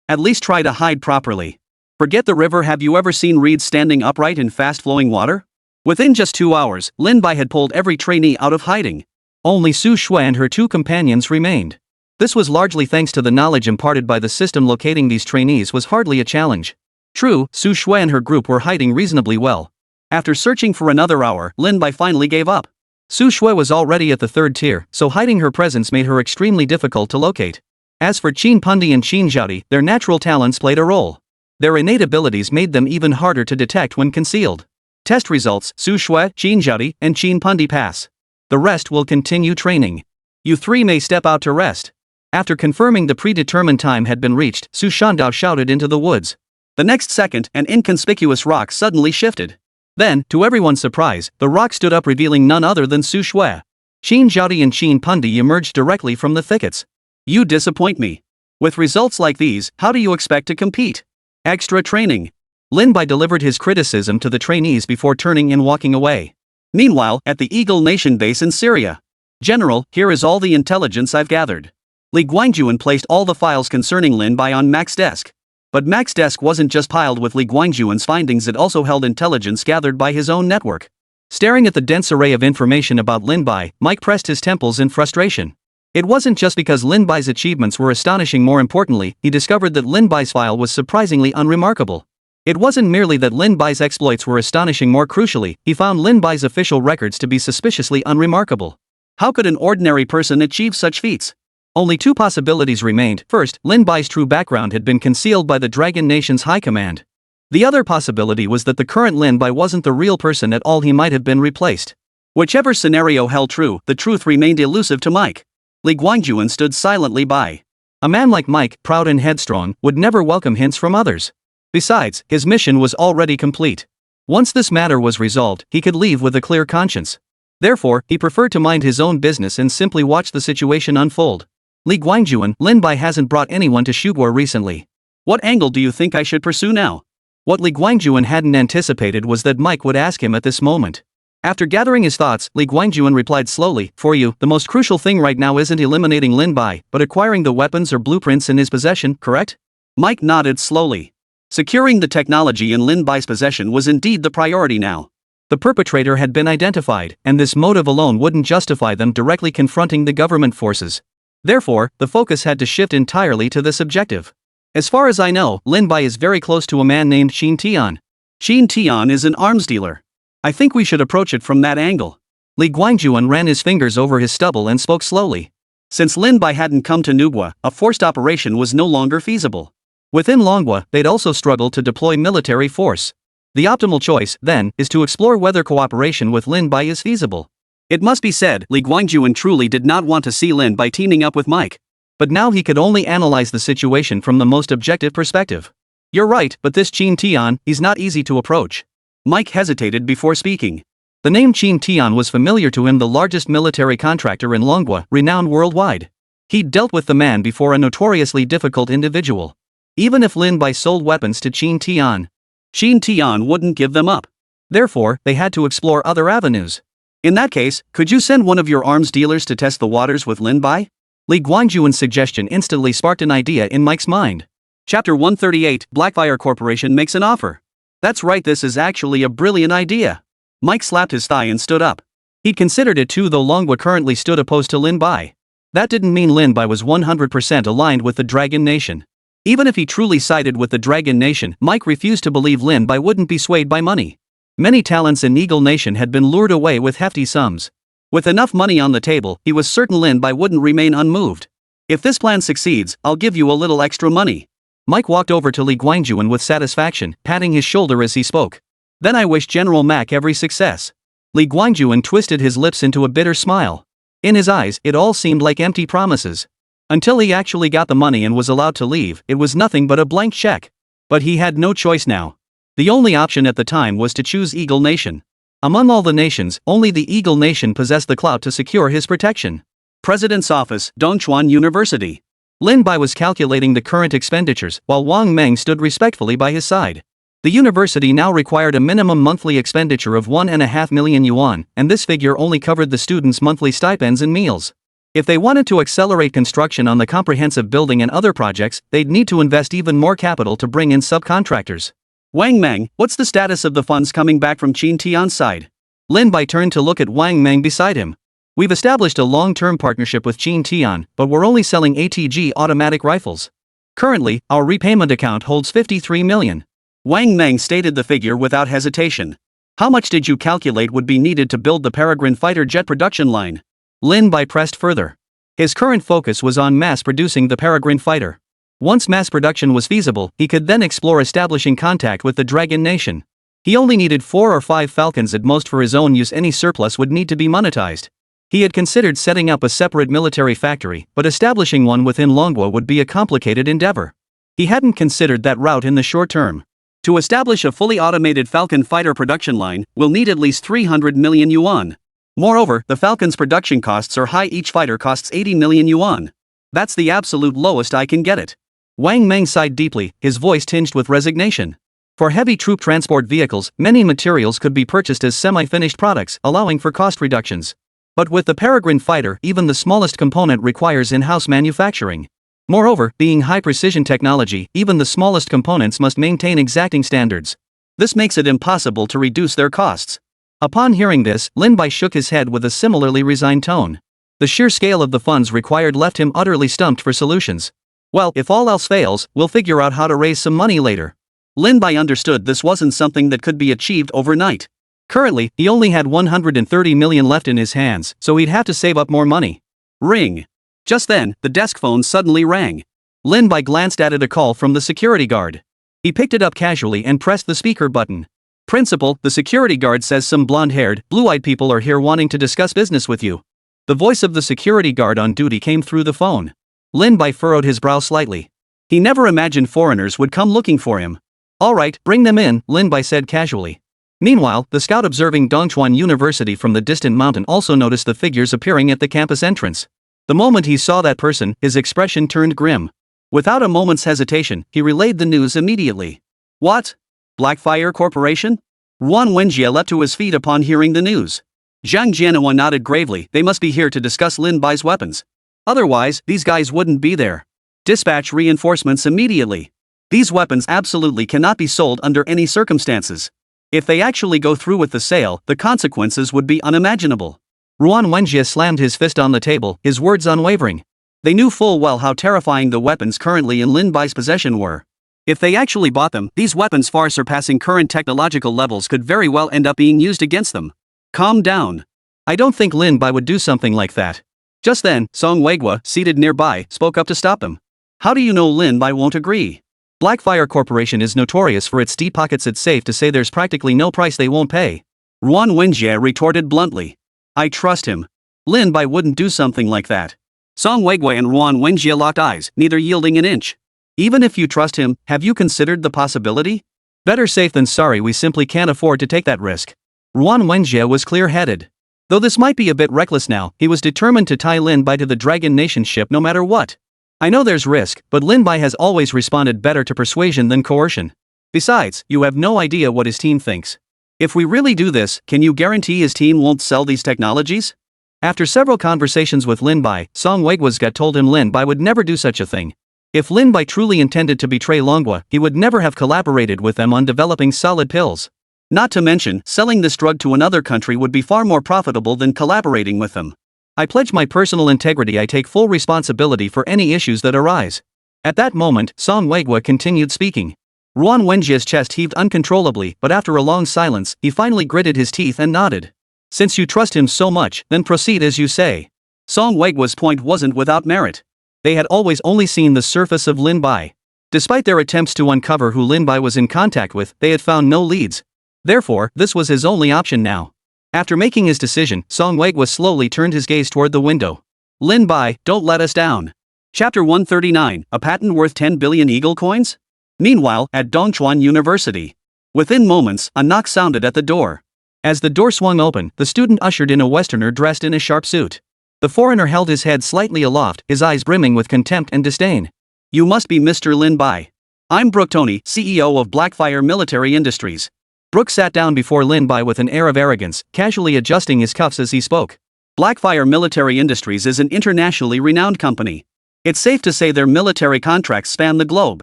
At least try to hide properly. Forget the river. Have you ever seen reeds standing upright in fast-flowing water?" Within just 2 hours, Lin Bai had pulled every trainee out of hiding. Only Su Shui and her 2 companions remained. This was largely thanks to the knowledge imparted by the system. Locating these trainees was hardly a challenge. True, Su Shui and her group were hiding reasonably well. After searching for another hour, Lin Bai finally gave up. Su Shui was already at the 3rd tier, so hiding her presence made her extremely difficult to locate. As for Qin Pundi and Qin Zhaodi, their natural talents played a role. Their innate abilities made them even harder to detect when concealed. Test results: Su Shui, Qin Zhaodi, and Qin Pundi pass. The rest will continue training. You 3 may step out to rest. After confirming the predetermined time had been reached, Su Shandao shouted into the woods. The next second, an inconspicuous rock suddenly shifted. Then, to everyone's surprise, the rock stood up, revealing none other than Su Shui. Qin Zhaodi and Qin Pundi emerged directly from the thickets. "You disappoint me. With results like these, how do you expect to compete? Extra training." Lin Bai delivered his criticism to the trainees before turning and walking away. Meanwhile, at the Eagle Nation base in Syria. "General, here is all the intelligence I've gathered." Li Guangjuan placed all the files concerning Lin Bai on Mac's desk. But Mac's desk wasn't just piled with Li Guangjuan's findings, it also held intelligence gathered by his own network. Staring at the dense array of information about Lin Bai, Mike pressed his temples in frustration. It wasn't just because Lin Bai's achievements were astonishing, more importantly, he discovered that Lin Bai's file was surprisingly unremarkable. It wasn't merely that Lin Bai's exploits were astonishing, more crucially, he found Lin Bai's official records to be suspiciously unremarkable. How could an ordinary person achieve such feats? Only 2 possibilities remained. First, Lin Bai's true background had been concealed by the Dragon Nation's high command. The other possibility was that the current Lin Bai wasn't the real person at all, he might have been replaced. Whichever scenario held true, the truth remained elusive to Mike. Li Guangjuan stood silently by. A man like Mike, proud and headstrong, would never welcome hints from others. Besides, his mission was already complete. Once this matter was resolved, he could leave with a clear conscience. Therefore, he preferred to mind his own business and simply watch the situation unfold. Li Guangjuan, Lin Bai hasn't brought anyone to Shugor recently. What angle do you think I should pursue now? What Li Guangjuan hadn't anticipated was that Mike would ask him at this moment. After gathering his thoughts, Li Guangjuan replied slowly, "For you, the most crucial thing right now isn't eliminating Lin Bai, but acquiring the weapons or blueprints in his possession, correct?" Mike nodded slowly. Securing the technology in Lin Bai's possession was indeed the priority now. The perpetrator had been identified, and this motive alone wouldn't justify them directly confronting the government forces. Therefore, the focus had to shift entirely to this objective. As far as I know, Lin Bai is very close to a man named Shin Tian. Shin Tian is an arms dealer. I think we should approach it from that angle. Li Guangjuan ran his fingers over his stubble and spoke slowly. Since Lin Bai hadn't come to Nubwa, a forced operation was no longer feasible. Within Longwa, they'd also struggled to deploy military force. The optimal choice, then, is to explore whether cooperation with Lin Bai is feasible. It must be said, Li Guangjuan truly did not want to see Lin Bai teaming up with Mike. But now he could only analyze the situation from the most objective perspective. You're right, but this Qin Tian, he's not easy to approach. Mike hesitated before speaking. The name Qin Tian was familiar to him, the largest military contractor in Longwa, renowned worldwide. He'd dealt with the man before, a notoriously difficult individual. Even if Lin Bai sold weapons to Qin Tian wouldn't give them up. Therefore, they had to explore other avenues. In that case, could you send one of your arms dealers to test the waters with Lin Bai? Li Guangjuan's suggestion instantly sparked an idea in Mike's mind. Chapter 138, Blackfire Corporation makes an offer. That's right, this is actually a brilliant idea. Mike slapped his thigh and stood up. He'd considered it too, though Longwa currently stood opposed to Lin Bai. That didn't mean Lin Bai was 100% aligned with the Dragon Nation. Even if he truly sided with the Dragon Nation, Mike refused to believe Lin Bai wouldn't be swayed by money. Many talents in Eagle Nation had been lured away with hefty sums. With enough money on the table, he was certain Lin Bai wouldn't remain unmoved. If this plan succeeds, I'll give you a little extra money. Mike walked over to Li Guangjuan with satisfaction, patting his shoulder as he spoke. Then I wish General Mac every success. Li Guangjuan twisted his lips into a bitter smile. In his eyes, it all seemed like empty promises. Until he actually got the money and was allowed to leave, it was nothing but a blank check. But he had no choice now. The only option at the time was to choose Eagle Nation. Among all the nations, only the Eagle Nation possessed the clout to secure his protection. President's Office, Dongchuan University. Lin Bai was calculating the current expenditures, while Wang Meng stood respectfully by his side. The university now required a minimum monthly expenditure of 1.5 million yuan, and this figure only covered the students' monthly stipends and meals. If they wanted to accelerate construction on the comprehensive building and other projects, they'd need to invest even more capital to bring in subcontractors. Wang Meng, what's the status of the funds coming back from Qin Tian's side? Lin Bai turned to look at Wang Meng beside him. We've established a long-term partnership with Qin Tian, but we're only selling ATG automatic rifles. Currently, our repayment account holds 53 million. Wang Meng stated the figure without hesitation. How much did you calculate would be needed to build the Peregrine fighter jet production line? Lin Bai pressed further. His current focus was on mass-producing the Peregrine fighter. Once mass production was feasible, he could then explore establishing contact with the Dragon Nation. He only needed 4 or 5 Falcons at most for his own use. Any surplus would need to be monetized. He had considered setting up a separate military factory, but establishing one within Longwa would be a complicated endeavor. He hadn't considered that route in the short term. To establish a fully automated Falcon fighter production line, we'll need at least 300 million yuan. Moreover, the Falcon's production costs are high, each fighter costs 80 million yuan. That's the absolute lowest I can get it. Wang Meng sighed deeply, his voice tinged with resignation. For heavy troop transport vehicles, many materials could be purchased as semi-finished products, allowing for cost reductions. But with the Peregrine fighter, even the smallest component requires in-house manufacturing. Moreover, being high-precision technology, even the smallest components must maintain exacting standards. This makes it impossible to reduce their costs. Upon hearing this, Lin Bai shook his head with a similarly resigned tone. The sheer scale of the funds required left him utterly stumped for solutions. Well, if all else fails, we'll figure out how to raise some money later. Lin Bai understood this wasn't something that could be achieved overnight. Currently, he only had 130 million left in his hands, so he'd have to save up more money. Ring. Just then, the desk phone suddenly rang. Lin Bai glanced at it, a call from the security guard. He picked it up casually and pressed the speaker button. Principal, the security guard says some blonde-haired, blue-eyed people are here wanting to discuss business with you. The voice of the security guard on duty came through the phone. Lin Bai furrowed his brow slightly. He never imagined foreigners would come looking for him. All right, bring them in, Lin Bai said casually. Meanwhile, the scout observing Dongchuan University from the distant mountain also noticed the figures appearing at the campus entrance. The moment he saw that person, his expression turned grim. Without a moment's hesitation, he relayed the news immediately. What? Blackfire Corporation? Ruan Wenjie leapt to his feet upon hearing the news. Zhang Jianhua nodded gravely. They must be here to discuss Lin Bai's weapons. Otherwise, these guys wouldn't be there. Dispatch reinforcements immediately. These weapons absolutely cannot be sold under any circumstances. If they actually go through with the sale, the consequences would be unimaginable. Ruan Wenjie slammed his fist on the table, his words unwavering. They knew full well how terrifying the weapons currently in Lin Bai's possession were. If they actually bought them, these weapons far surpassing current technological levels could very well end up being used against them. Calm down. I don't think Lin Bai would do something like that. Just then, Song Weigwa, seated nearby, spoke up to stop them. How do you know Lin Bai won't agree? Blackfire Corporation is notorious for its deep pockets. It's safe to say there's practically no price they won't pay. Ruan Wenjie retorted bluntly. I trust him. Lin Bai wouldn't do something like that. Song Weigwa and Ruan Wenjie locked eyes, neither yielding an inch. Even if you trust him, have you considered the possibility? Better safe than sorry. We simply can't afford to take that risk. Ruan Wenjie was clear-headed. Though this might be a bit reckless now, he was determined to tie Lin Bai to the Dragon Nation ship no matter what. I know there's risk, but Lin Bai has always responded better to persuasion than coercion. Besides, you have no idea what his team thinks. If we really do this, can you guarantee his team won't sell these technologies? After several conversations with Lin Bai, Song Weigwa's gut told him Lin Bai would never do such a thing. If Lin Bai truly intended to betray Longhua, he would never have collaborated with them on developing solid pills. Not to mention, selling this drug to another country would be far more profitable than collaborating with them. I pledge my personal integrity. I take full responsibility for any issues that arise. At that moment, Song Weigwa continued speaking. Ruan Wenjie's chest heaved uncontrollably, but after a long silence, he finally gritted his teeth and nodded. Since you trust him so much, then proceed as you say. Song Weigwa's point wasn't without merit. They had always only seen the surface of Lin Bai. Despite their attempts to uncover who Lin Bai was in contact with, they had found no leads. Therefore, this was his only option now. After making his decision, Song Weigwa slowly turned his gaze toward the window. Lin Bai, don't let us down. Chapter 139, a patent worth 10 billion eagle coins? Meanwhile, at Dongchuan University. Within moments, a knock sounded at the door. As the door swung open, the student ushered in a Westerner dressed in a sharp suit. The foreigner held his head slightly aloft, his eyes brimming with contempt and disdain. You must be Mr. Lin Bai. I'm Brooke Tony, CEO of Blackfire Military Industries. Brooke sat down before Lin Bai with an air of arrogance, casually adjusting his cuffs as he spoke. Blackfire Military Industries is an internationally renowned company. It's safe to say their military contracts span the globe.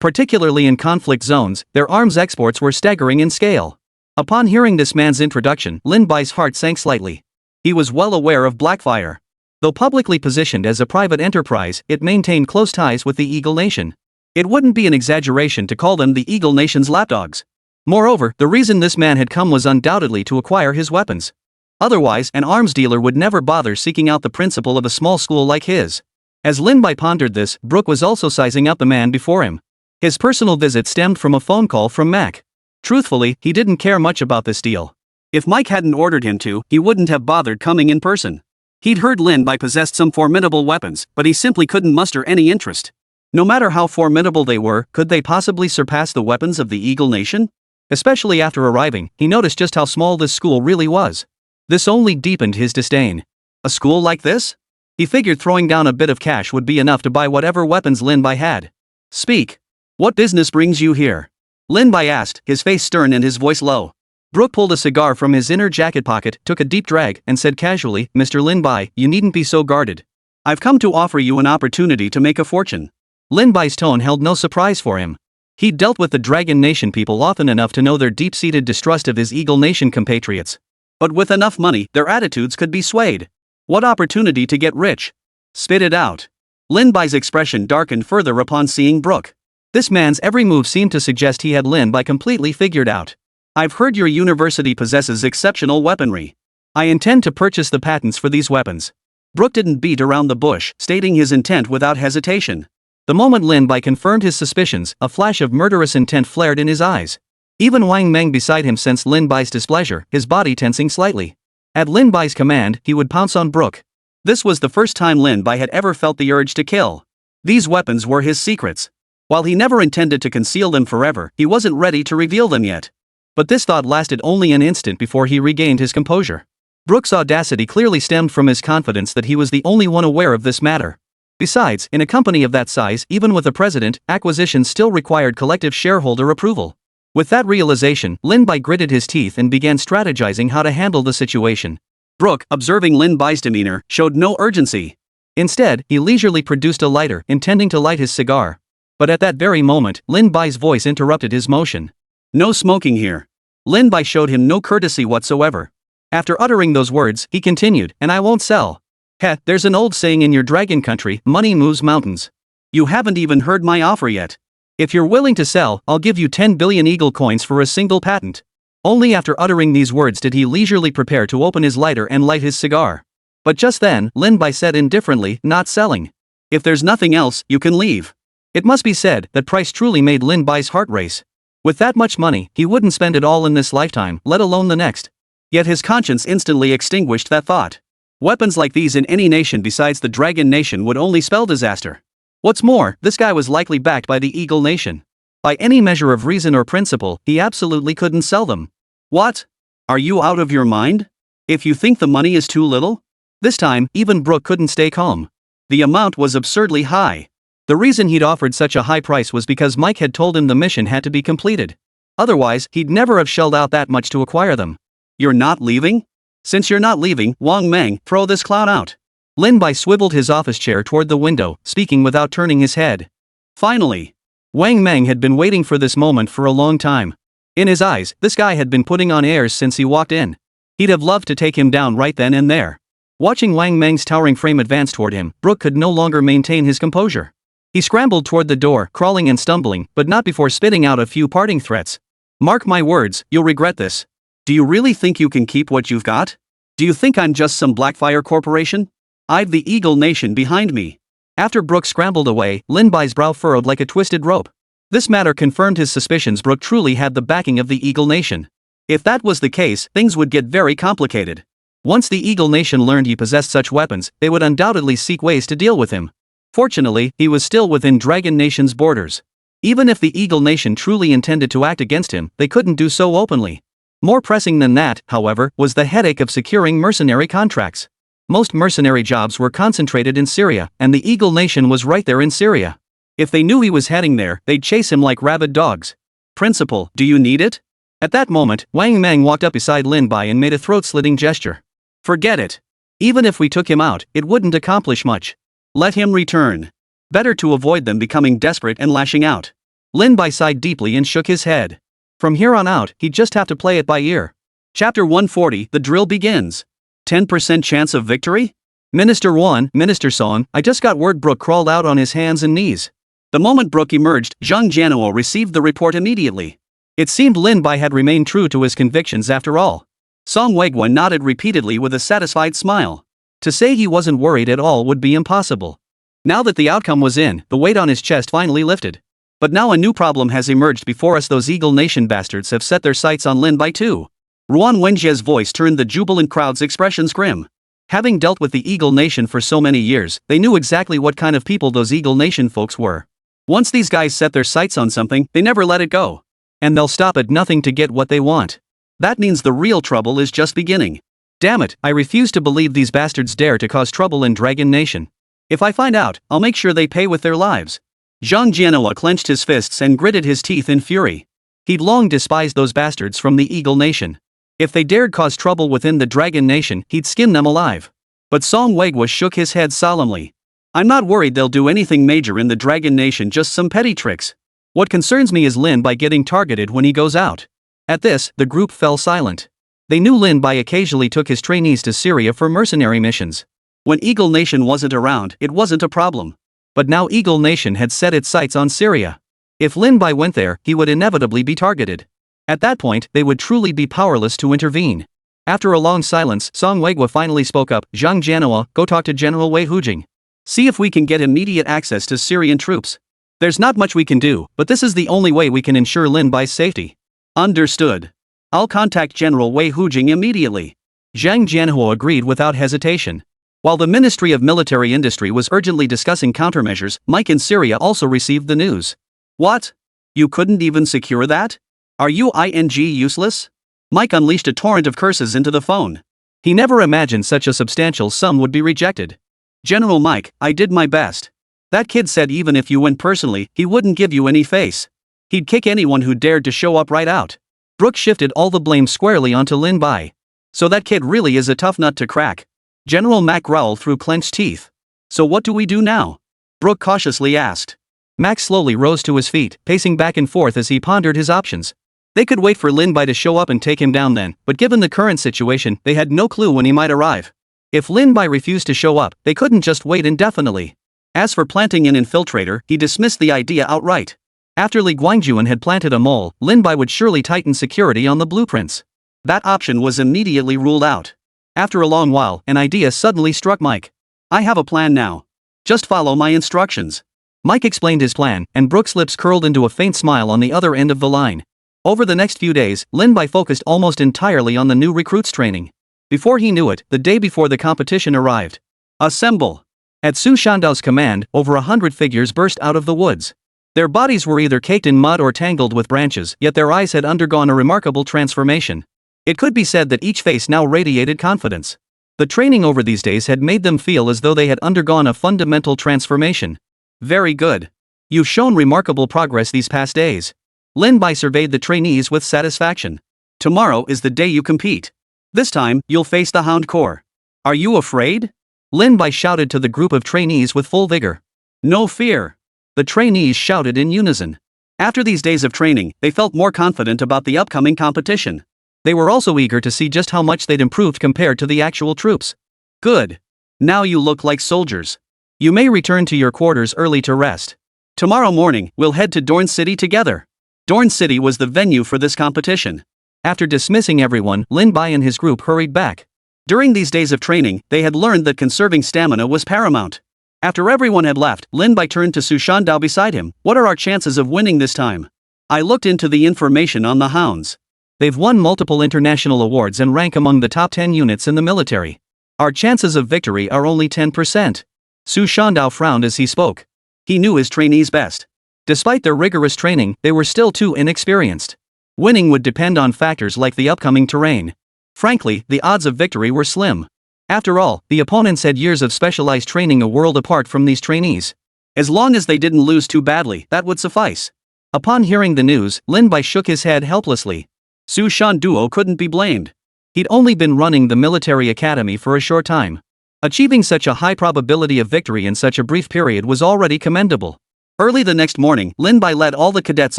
Particularly in conflict zones, their arms exports were staggering in scale. Upon hearing this man's introduction, Lin Bai's heart sank slightly. He was well aware of Blackfire. Though publicly positioned as a private enterprise, it maintained close ties with the Eagle Nation. It wouldn't be an exaggeration to call them the Eagle Nation's lapdogs. Moreover, the reason this man had come was undoubtedly to acquire his weapons. Otherwise, an arms dealer would never bother seeking out the principal of a small school like his. As Lin Bai pondered this, Brooke was also sizing up the man before him. His personal visit stemmed from a phone call from Mac. Truthfully, he didn't care much about this deal. If Mike hadn't ordered him to, he wouldn't have bothered coming in person. He'd heard Lin Bai possessed some formidable weapons, but he simply couldn't muster any interest. No matter how formidable they were, could they possibly surpass the weapons of the Eagle Nation? Especially after arriving, he noticed just how small this school really was. This only deepened his disdain. A school like this? He figured throwing down a bit of cash would be enough to buy whatever weapons Lin Bai had. Speak. What business brings you here? Lin Bai asked, his face stern and his voice low. Brooke pulled a cigar from his inner jacket pocket, took a deep drag, and said casually, Mr. Lin Bai, you needn't be so guarded. I've come to offer you an opportunity to make a fortune. Lin Bai's tone held no surprise for him. He'd dealt with the Dragon Nation people often enough to know their deep-seated distrust of his Eagle Nation compatriots. But with enough money, their attitudes could be swayed. What opportunity to get rich? Spit it out. Lin Bai's expression darkened further upon seeing Brooke. This man's every move seemed to suggest he had Lin Bai completely figured out. I've heard your university possesses exceptional weaponry. I intend to purchase the patents for these weapons. Brooke didn't beat around the bush, stating his intent without hesitation. The moment Lin Bai confirmed his suspicions, a flash of murderous intent flared in his eyes. Even Wang Meng beside him sensed Lin Bai's displeasure, his body tensing slightly. At Lin Bai's command, he would pounce on Brooke. This was the first time Lin Bai had ever felt the urge to kill. These weapons were his secrets. While he never intended to conceal them forever, he wasn't ready to reveal them yet. But this thought lasted only an instant before he regained his composure. Brooke's audacity clearly stemmed from his confidence that he was the only one aware of this matter. Besides, in a company of that size, even with a president, acquisitions still required collective shareholder approval. With that realization, Lin Bai gritted his teeth and began strategizing how to handle the situation. Brooke, observing Lin Bai's demeanor, showed no urgency. Instead, he leisurely produced a lighter, intending to light his cigar. But at that very moment, Lin Bai's voice interrupted his motion. No smoking here. Lin Bai showed him no courtesy whatsoever. After uttering those words, he continued, and I won't sell. Heh, there's an old saying in your dragon country, money moves mountains. You haven't even heard my offer yet. If you're willing to sell, I'll give you 10 billion eagle coins for a single patent. Only after uttering these words did he leisurely prepare to open his lighter and light his cigar. But just then, Lin Bai said indifferently, not selling. If there's nothing else, you can leave. It must be said that price truly made Lin Bai's heart race. With that much money, he wouldn't spend it all in this lifetime, let alone the next. Yet his conscience instantly extinguished that thought. Weapons like these in any nation besides the Dragon Nation would only spell disaster. What's more, this guy was likely backed by the Eagle Nation. By any measure of reason or principle, he absolutely couldn't sell them. What? Are you out of your mind? If you think the money is too little? This time, even Brooke couldn't stay calm. The amount was absurdly high. The reason he'd offered such a high price was because Mike had told him the mission had to be completed. Otherwise, he'd never have shelled out that much to acquire them. You're not leaving? Since you're not leaving, Wang Meng, throw this clown out. Lin Bai swiveled his office chair toward the window, speaking without turning his head. Finally. Wang Meng had been waiting for this moment for a long time. In his eyes, this guy had been putting on airs since he walked in. He'd have loved to take him down right then and there. Watching Wang Meng's towering frame advance toward him, Brooke could no longer maintain his composure. He scrambled toward the door, crawling and stumbling, but not before spitting out a few parting threats. Mark my words, you'll regret this. Do you really think you can keep what you've got? Do you think I'm just some Blackfire corporation? I've the Eagle Nation behind me. After Brooke scrambled away, Lin Bai's brow furrowed like a twisted rope. This matter confirmed his suspicions Brooke truly had the backing of the Eagle Nation. If that was the case, things would get very complicated. Once the Eagle Nation learned he possessed such weapons, they would undoubtedly seek ways to deal with him. Fortunately, he was still within Dragon Nation's borders. Even if the Eagle Nation truly intended to act against him, they couldn't do so openly. More pressing than that, however, was the headache of securing mercenary contracts. Most mercenary jobs were concentrated in Syria, and the Eagle Nation was right there in Syria. If they knew he was heading there, they'd chase him like rabid dogs. Principal, do you need it? At that moment, Wang Meng walked up beside Lin Bai and made a throat-slitting gesture. Forget it. Even if we took him out, it wouldn't accomplish much. Let him return. Better to avoid them becoming desperate and lashing out. Lin Bai sighed deeply and shook his head. From here on out, he'd just have to play it by ear. Chapter 140, the drill begins. 10% chance of victory? Minister 1, Minister Song, I just got word Brooke crawled out on his hands and knees. The moment Brooke emerged, Zhang Jianhuo received the report immediately. It seemed Lin Bai had remained true to his convictions after all. Song Weiguan nodded repeatedly with a satisfied smile. To say he wasn't worried at all would be impossible. Now that the outcome was in, the weight on his chest finally lifted. But now a new problem has emerged before us. Those Eagle Nation bastards have set their sights on Lin Bai too. Ruan Wenjie's voice turned the jubilant crowd's expressions grim. Having dealt with the Eagle Nation for so many years, they knew exactly what kind of people those Eagle Nation folks were. Once these guys set their sights on something, they never let it go. And they'll stop at nothing to get what they want. That means the real trouble is just beginning. Damn it, I refuse to believe these bastards dare to cause trouble in Dragon Nation. If I find out, I'll make sure they pay with their lives. Zhang Jianhuo clenched his fists and gritted his teeth in fury. He'd long despised those bastards from the Eagle Nation. If they dared cause trouble within the Dragon Nation, he'd skin them alive. But Song Weiguo shook his head solemnly. I'm not worried they'll do anything major in the Dragon Nation, just some petty tricks. What concerns me is Lin Bai getting targeted when he goes out. At this, the group fell silent. They knew Lin Bai occasionally took his trainees to Syria for mercenary missions. When Eagle Nation wasn't around, it wasn't a problem. But now Eagle Nation had set its sights on Syria. If Lin Bai went there, he would inevitably be targeted. At that point, they would truly be powerless to intervene. After a long silence, Song Weiguo finally spoke up. Zhang Jianhuo, go talk to General Wei Hujing. See if we can get immediate access to Syrian troops. There's not much we can do, but this is the only way we can ensure Lin Bai's safety. Understood. I'll contact General Wei Hujing immediately. Zhang Jianhuo agreed without hesitation. While the Ministry of Military Industry was urgently discussing countermeasures, Mike in Syria also received the news. What? You couldn't even secure that? Are you useless? Mike unleashed a torrent of curses into the phone. He never imagined such a substantial sum would be rejected. General Mike, I did my best. That kid said even if you went personally, he wouldn't give you any face. He'd kick anyone who dared to show up right out. Brooke shifted all the blame squarely onto Lin Bai. So that kid really is a tough nut to crack. General Mac growled through clenched teeth. So what do we do now? Brooke cautiously asked. Mac slowly rose to his feet, pacing back and forth as he pondered his options. They could wait for Lin Bai to show up and take him down then, but given the current situation, they had no clue when he might arrive. If Lin Bai refused to show up, they couldn't just wait indefinitely. As for planting an infiltrator, he dismissed the idea outright. After Li Guangjuan had planted a mole, Lin Bai would surely tighten security on the blueprints. That option was immediately ruled out. After a long while, an idea suddenly struck Mike. I have a plan now. Just follow my instructions. Mike explained his plan, and Brooke's lips curled into a faint smile on the other end of the line. Over the next few days, Lin Bai focused almost entirely on the new recruits training. Before he knew it, the day before the competition arrived. Assemble! At Su Shandao's command, over 100 figures burst out of the woods. Their bodies were either caked in mud or tangled with branches, yet their eyes had undergone a remarkable transformation. It could be said that each face now radiated confidence. The training over these days had made them feel as though they had undergone a fundamental transformation. Very good. You've shown remarkable progress these past days. Lin Bai surveyed the trainees with satisfaction. Tomorrow is the day you compete. This time, you'll face the Hound Corps. Are you afraid? Lin Bai shouted to the group of trainees with full vigor. No fear. The trainees shouted in unison. After these days of training, they felt more confident about the upcoming competition. They were also eager to see just how much they'd improved compared to the actual troops. Good. Now you look like soldiers. You may return to your quarters early to rest. Tomorrow morning, we'll head to Dorn City together. Dorn City was the venue for this competition. After dismissing everyone, Lin Bai and his group hurried back. During these days of training, they had learned that conserving stamina was paramount. After everyone had left, Lin Bai turned to Su Shandao beside him. What are our chances of winning this time? I looked into the information on the hounds. They've won multiple international awards and rank among the top 10 units in the military. Our chances of victory are only 10%. Su Shandao frowned as he spoke. He knew his trainees best. Despite their rigorous training, they were still too inexperienced. Winning would depend on factors like the upcoming terrain. Frankly, the odds of victory were slim. After all, the opponents had years of specialized training a world apart from these trainees. As long as they didn't lose too badly, that would suffice. Upon hearing the news, Lin Bai shook his head helplessly. Su Shanduo couldn't be blamed. He'd only been running the military academy for a short time. Achieving such a high probability of victory in such a brief period was already commendable. Early the next morning, Lin Bai led all the cadets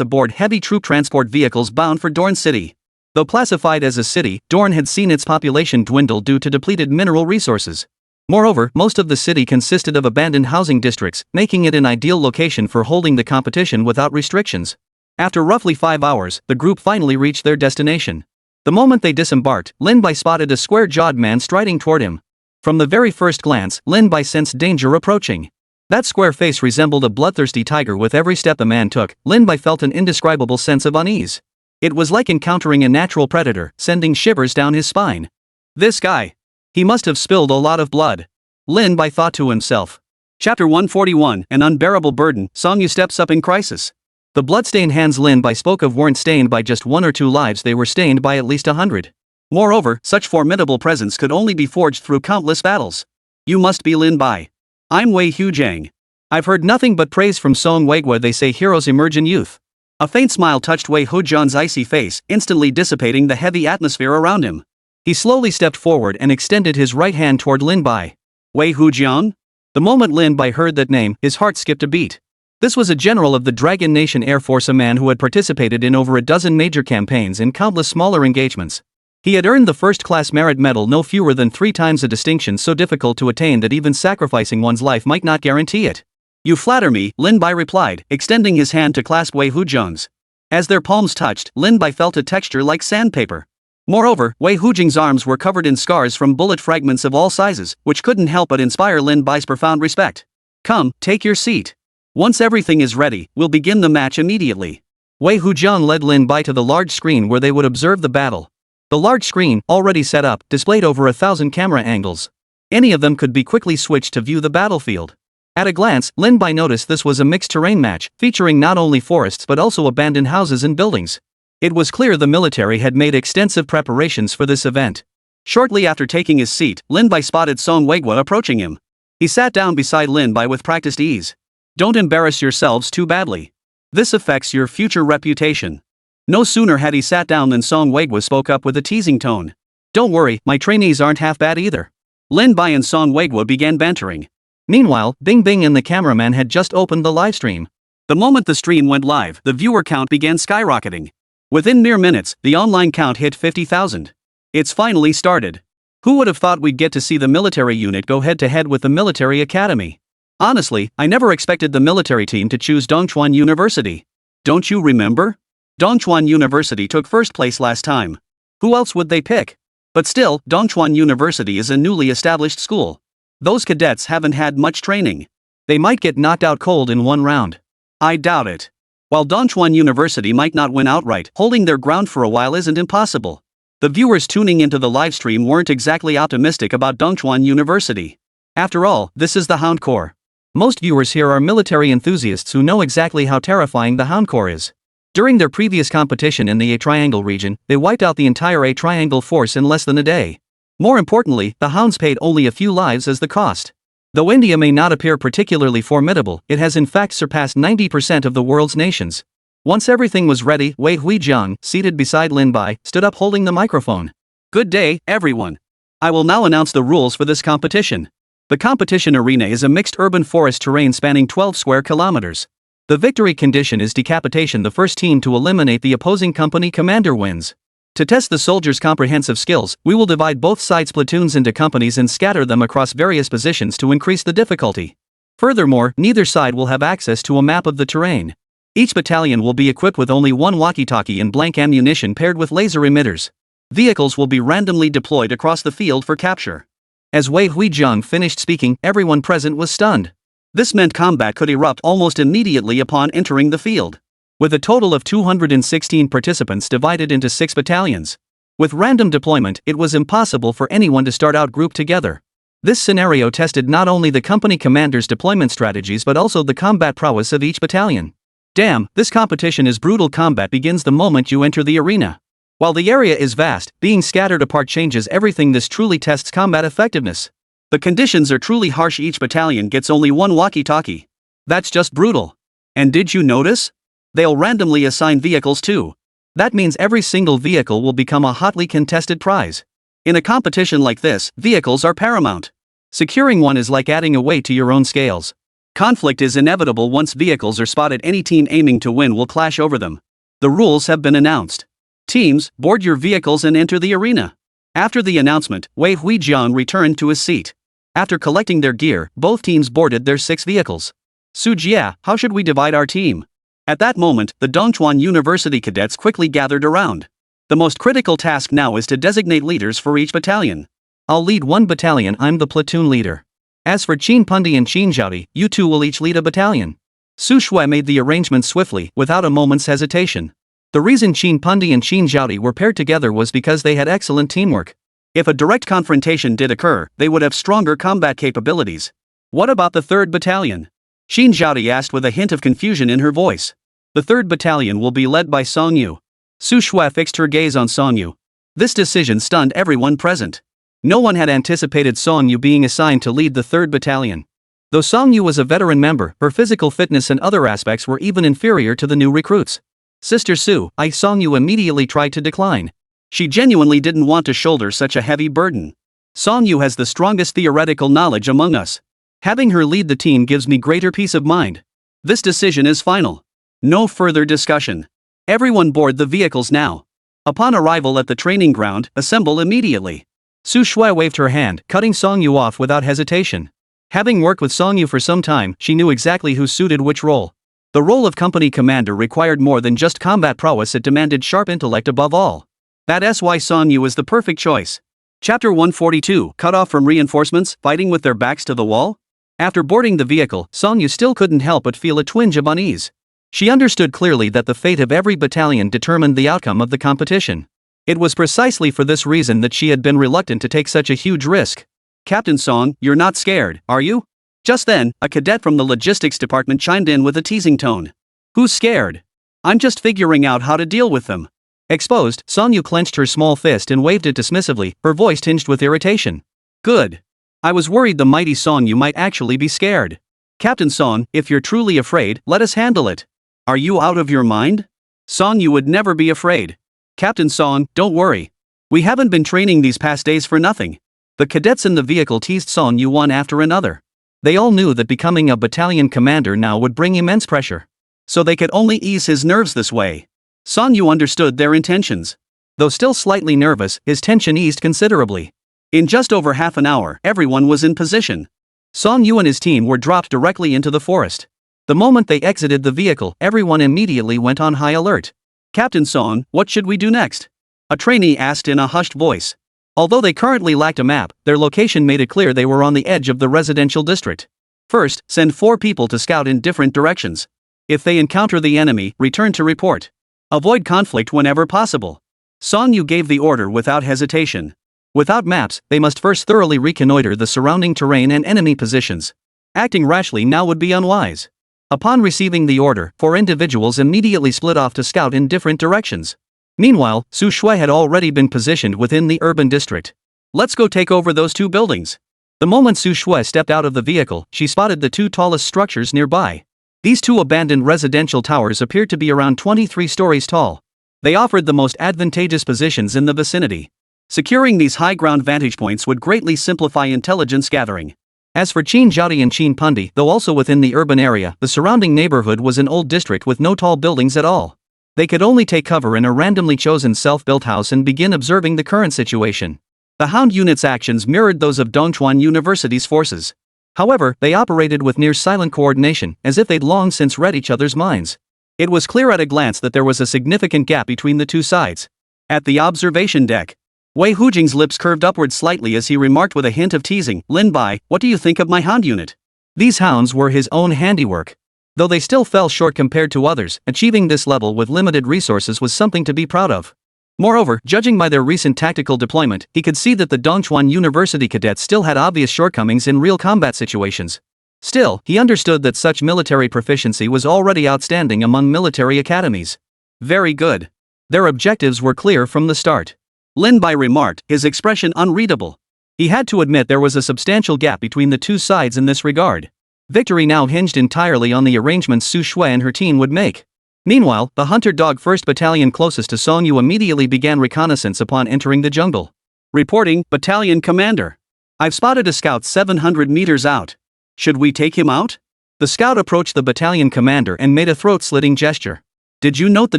aboard heavy troop transport vehicles bound for Dorn City. Though classified as a city, Dorn had seen its population dwindle due to depleted mineral resources. Moreover, most of the city consisted of abandoned housing districts, making it an ideal location for holding the competition without restrictions. After roughly 5 hours, the group finally reached their destination. The moment they disembarked, Lin Bai spotted a square-jawed man striding toward him. From the very first glance, Lin Bai sensed danger approaching. That square face resembled a bloodthirsty tiger. With every step the man took, Lin Bai felt an indescribable sense of unease. It was like encountering a natural predator, sending shivers down his spine. This guy. He must have spilled a lot of blood. Lin Bai thought to himself. Chapter 141, An Unbearable Burden, Song Yu steps up in crisis. The blood-stained hands Lin Bai spoke of weren't stained by just 1 or 2 lives, they were stained by at least 100. Moreover, such formidable presence could only be forged through countless battles. You must be Lin Bai. I'm Wei Hujiang. I've heard nothing but praise from Song Weigua. They say heroes emerge in youth. A faint smile touched Wei Hujiang's icy face, instantly dissipating the heavy atmosphere around him. He slowly stepped forward and extended his right hand toward Lin Bai. Wei Hujiang? The moment Lin Bai heard that name, his heart skipped a beat. This was a general of the Dragon Nation Air Force, a man who had participated in over a dozen major campaigns and countless smaller engagements. He had earned the first-class merit medal, no fewer than 3 times, a distinction so difficult to attain that even sacrificing one's life might not guarantee it. You flatter me, Lin Bai replied, extending his hand to clasp Wei Hujiang's. As their palms touched, Lin Bai felt a texture like sandpaper. Moreover, Wei Hujiang's arms were covered in scars from bullet fragments of all sizes, which couldn't help but inspire Lin Bai's profound respect. Come, take your seat. Once everything is ready, we'll begin the match immediately. Wei Hujiang led Lin Bai to the large screen where they would observe the battle. The large screen, already set up, displayed over 1,000 camera angles. Any of them could be quickly switched to view the battlefield. At a glance, Lin Bai noticed this was a mixed terrain match, featuring not only forests but also abandoned houses and buildings. It was clear the military had made extensive preparations for this event. Shortly after taking his seat, Lin Bai spotted Song Weigua approaching him. He sat down beside Lin Bai with practiced ease. Don't embarrass yourselves too badly. This affects your future reputation. No sooner had he sat down than Song Weigua spoke up with a teasing tone. Don't worry, my trainees aren't half bad either. Lin Bai and Song Weigua began bantering. Meanwhile, Bing Bing and the cameraman had just opened the live stream. The moment the stream went live, the viewer count began skyrocketing. Within mere minutes, the online count hit 50,000. It's finally started. Who would have thought we'd get to see the military unit go head-to-head with the military academy? Honestly, I never expected the military team to choose Dongchuan University. Don't you remember? Dongchuan University took first place last time. Who else would they pick? But still, Dongchuan University is a newly established school. Those cadets haven't had much training. They might get knocked out cold in one round. I doubt it. While Dongchuan University might not win outright, holding their ground for a while isn't impossible. The viewers tuning into the livestream weren't exactly optimistic about Dongchuan University. After all, this is the Hound Corps. Most viewers here are military enthusiasts who know exactly how terrifying the Hound Corps is. During their previous competition in the A Triangle region, they wiped out the entire A Triangle force in less than a day. More importantly, the Hounds paid only a few lives as the cost. Though India may not appear particularly formidable, it has in fact surpassed 90% of the world's nations. Once everything was ready, Wei Huijiang, seated beside Lin Bai, stood up holding the microphone. Good day, everyone. I will now announce the rules for this competition. The competition arena is a mixed urban forest terrain spanning 12 square kilometers. The victory condition is decapitation. The first team to eliminate the opposing company commander wins. To test the soldiers' comprehensive skills, we will divide both sides' platoons into companies and scatter them across various positions to increase the difficulty. Furthermore, neither side will have access to a map of the terrain. Each battalion will be equipped with only one walkie-talkie and blank ammunition paired with laser emitters. Vehicles will be randomly deployed across the field for capture. As Wei Huijiang finished speaking, everyone present was stunned. This meant combat could erupt almost immediately upon entering the field. With a total of 216 participants divided into 6 battalions. With random deployment, it was impossible for anyone to start out grouped together. This scenario tested not only the company commander's deployment strategies but also the combat prowess of each battalion. Damn, this competition is brutal. Combat begins the moment you enter the arena. While the area is vast, being scattered apart changes everything. This truly tests combat effectiveness. The conditions are truly harsh. Each battalion gets only one walkie-talkie. That's just brutal. And did you notice? They'll randomly assign vehicles too. That means every single vehicle will become a hotly contested prize. In a competition like this, vehicles are paramount. Securing one is like adding a weight to your own scales. Conflict is inevitable once vehicles are spotted. Any team aiming to win will clash over them. The rules have been announced. Teams, board your vehicles and enter the arena. After the announcement, Wei Huijiang returned to his seat. After collecting their gear, both teams boarded their 6 vehicles. Su Jia, how should we divide our team? At that moment, the Dongchuan University cadets quickly gathered around. The most critical task now is to designate leaders for each battalion. I'll lead one battalion. I'm the platoon leader. As for Qin Pundi and Qin Zhaodi, you two will each lead a battalion. Su Shui made the arrangements swiftly, without a moment's hesitation. The reason Qin Pundi and Qin Zhaodi were paired together was because they had excellent teamwork. If a direct confrontation did occur, they would have stronger combat capabilities. What about the 3rd battalion? Qin Zhaodi asked with a hint of confusion in her voice. The 3rd battalion will be led by Song Yu. Su Shui fixed her gaze on Song Yu. This decision stunned everyone present. No one had anticipated Song Yu being assigned to lead the 3rd battalion. Though Song Yu was a veteran member, her physical fitness and other aspects were even inferior to the new recruits. Sister Su, Song Yu immediately tried to decline. She genuinely didn't want to shoulder such a heavy burden. Song Yu has the strongest theoretical knowledge among us. Having her lead the team gives me greater peace of mind. This decision is final. No further discussion. Everyone board the vehicles now. Upon arrival at the training ground, assemble immediately. Su Shui waved her hand, cutting Song Yu off without hesitation. Having worked with Song Yu for some time, she knew exactly who suited which role. The role of company commander required more than just combat prowess. It demanded sharp intellect above all. That's why Song Yu is the perfect choice. Chapter 142, cut off from reinforcements, fighting with their backs to the wall? After boarding the vehicle, Song Yu still couldn't help but feel a twinge of unease. She understood clearly that the fate of every battalion determined the outcome of the competition. It was precisely for this reason that she had been reluctant to take such a huge risk. Captain Song, you're not scared, are you? Just then, a cadet from the logistics department chimed in with a teasing tone. Who's scared? I'm just figuring out how to deal with them. Exposed, Song Yu clenched her small fist and waved it dismissively, her voice tinged with irritation. Good. I was worried the mighty Song Yu might actually be scared. Captain Song, if you're truly afraid, let us handle it. Are you out of your mind? Song Yu would never be afraid. Captain Song, don't worry. We haven't been training these past days for nothing. The cadets in the vehicle teased Song Yu one after another. They all knew that becoming a battalion commander now would bring immense pressure. So they could only ease his nerves this way. Song Yu understood their intentions. Though still slightly nervous, his tension eased considerably. In just over half an hour, everyone was in position. Song Yu and his team were dropped directly into the forest. The moment they exited the vehicle, everyone immediately went on high alert. Captain Song, what should we do next? A trainee asked in a hushed voice. Although they currently lacked a map, their location made it clear they were on the edge of the residential district. First, send 4 people to scout in different directions. If they encounter the enemy, return to report. Avoid conflict whenever possible. Song Yu gave the order without hesitation. Without maps, they must first thoroughly reconnoiter the surrounding terrain and enemy positions. Acting rashly now would be unwise. Upon receiving the order, 4 individuals immediately split off to scout in different directions. Meanwhile, Su Shui had already been positioned within the urban district. Let's go take over those 2 buildings. The moment Su Shui stepped out of the vehicle, she spotted the 2 tallest structures nearby. These 2 abandoned residential towers appeared to be around 23 stories tall. They offered the most advantageous positions in the vicinity. Securing these high-ground vantage points would greatly simplify intelligence gathering. As for Qin Jiaodi and Qin Pundi, though also within the urban area, the surrounding neighborhood was an old district with no tall buildings at all. They could only take cover in a randomly chosen self-built house and begin observing the current situation. The Hound unit's actions mirrored those of Dongchuan University's forces. However, they operated with near-silent coordination, as if they'd long since read each other's minds. It was clear at a glance that there was a significant gap between the 2 sides. At the observation deck, Wei Hujing's lips curved upward slightly as he remarked with a hint of teasing, "Lin Bai, what do you think of my hound unit?" These hounds were his own handiwork. Though they still fell short compared to others, achieving this level with limited resources was something to be proud of. Moreover, judging by their recent tactical deployment, he could see that the Dongchuan University cadets still had obvious shortcomings in real combat situations. Still, he understood that such military proficiency was already outstanding among military academies. Very good. Their objectives were clear from the start. Lin Bai remarked, his expression unreadable. He had to admit there was a substantial gap between the 2 sides in this regard. Victory now hinged entirely on the arrangements Su Shui and her team would make. Meanwhile, the Hunter Dog 1st Battalion closest to Song Yu immediately began reconnaissance upon entering the jungle. Reporting, Battalion Commander. I've spotted a scout 700 meters out. Should we take him out? The scout approached the battalion commander and made a throat-slitting gesture. Did you note the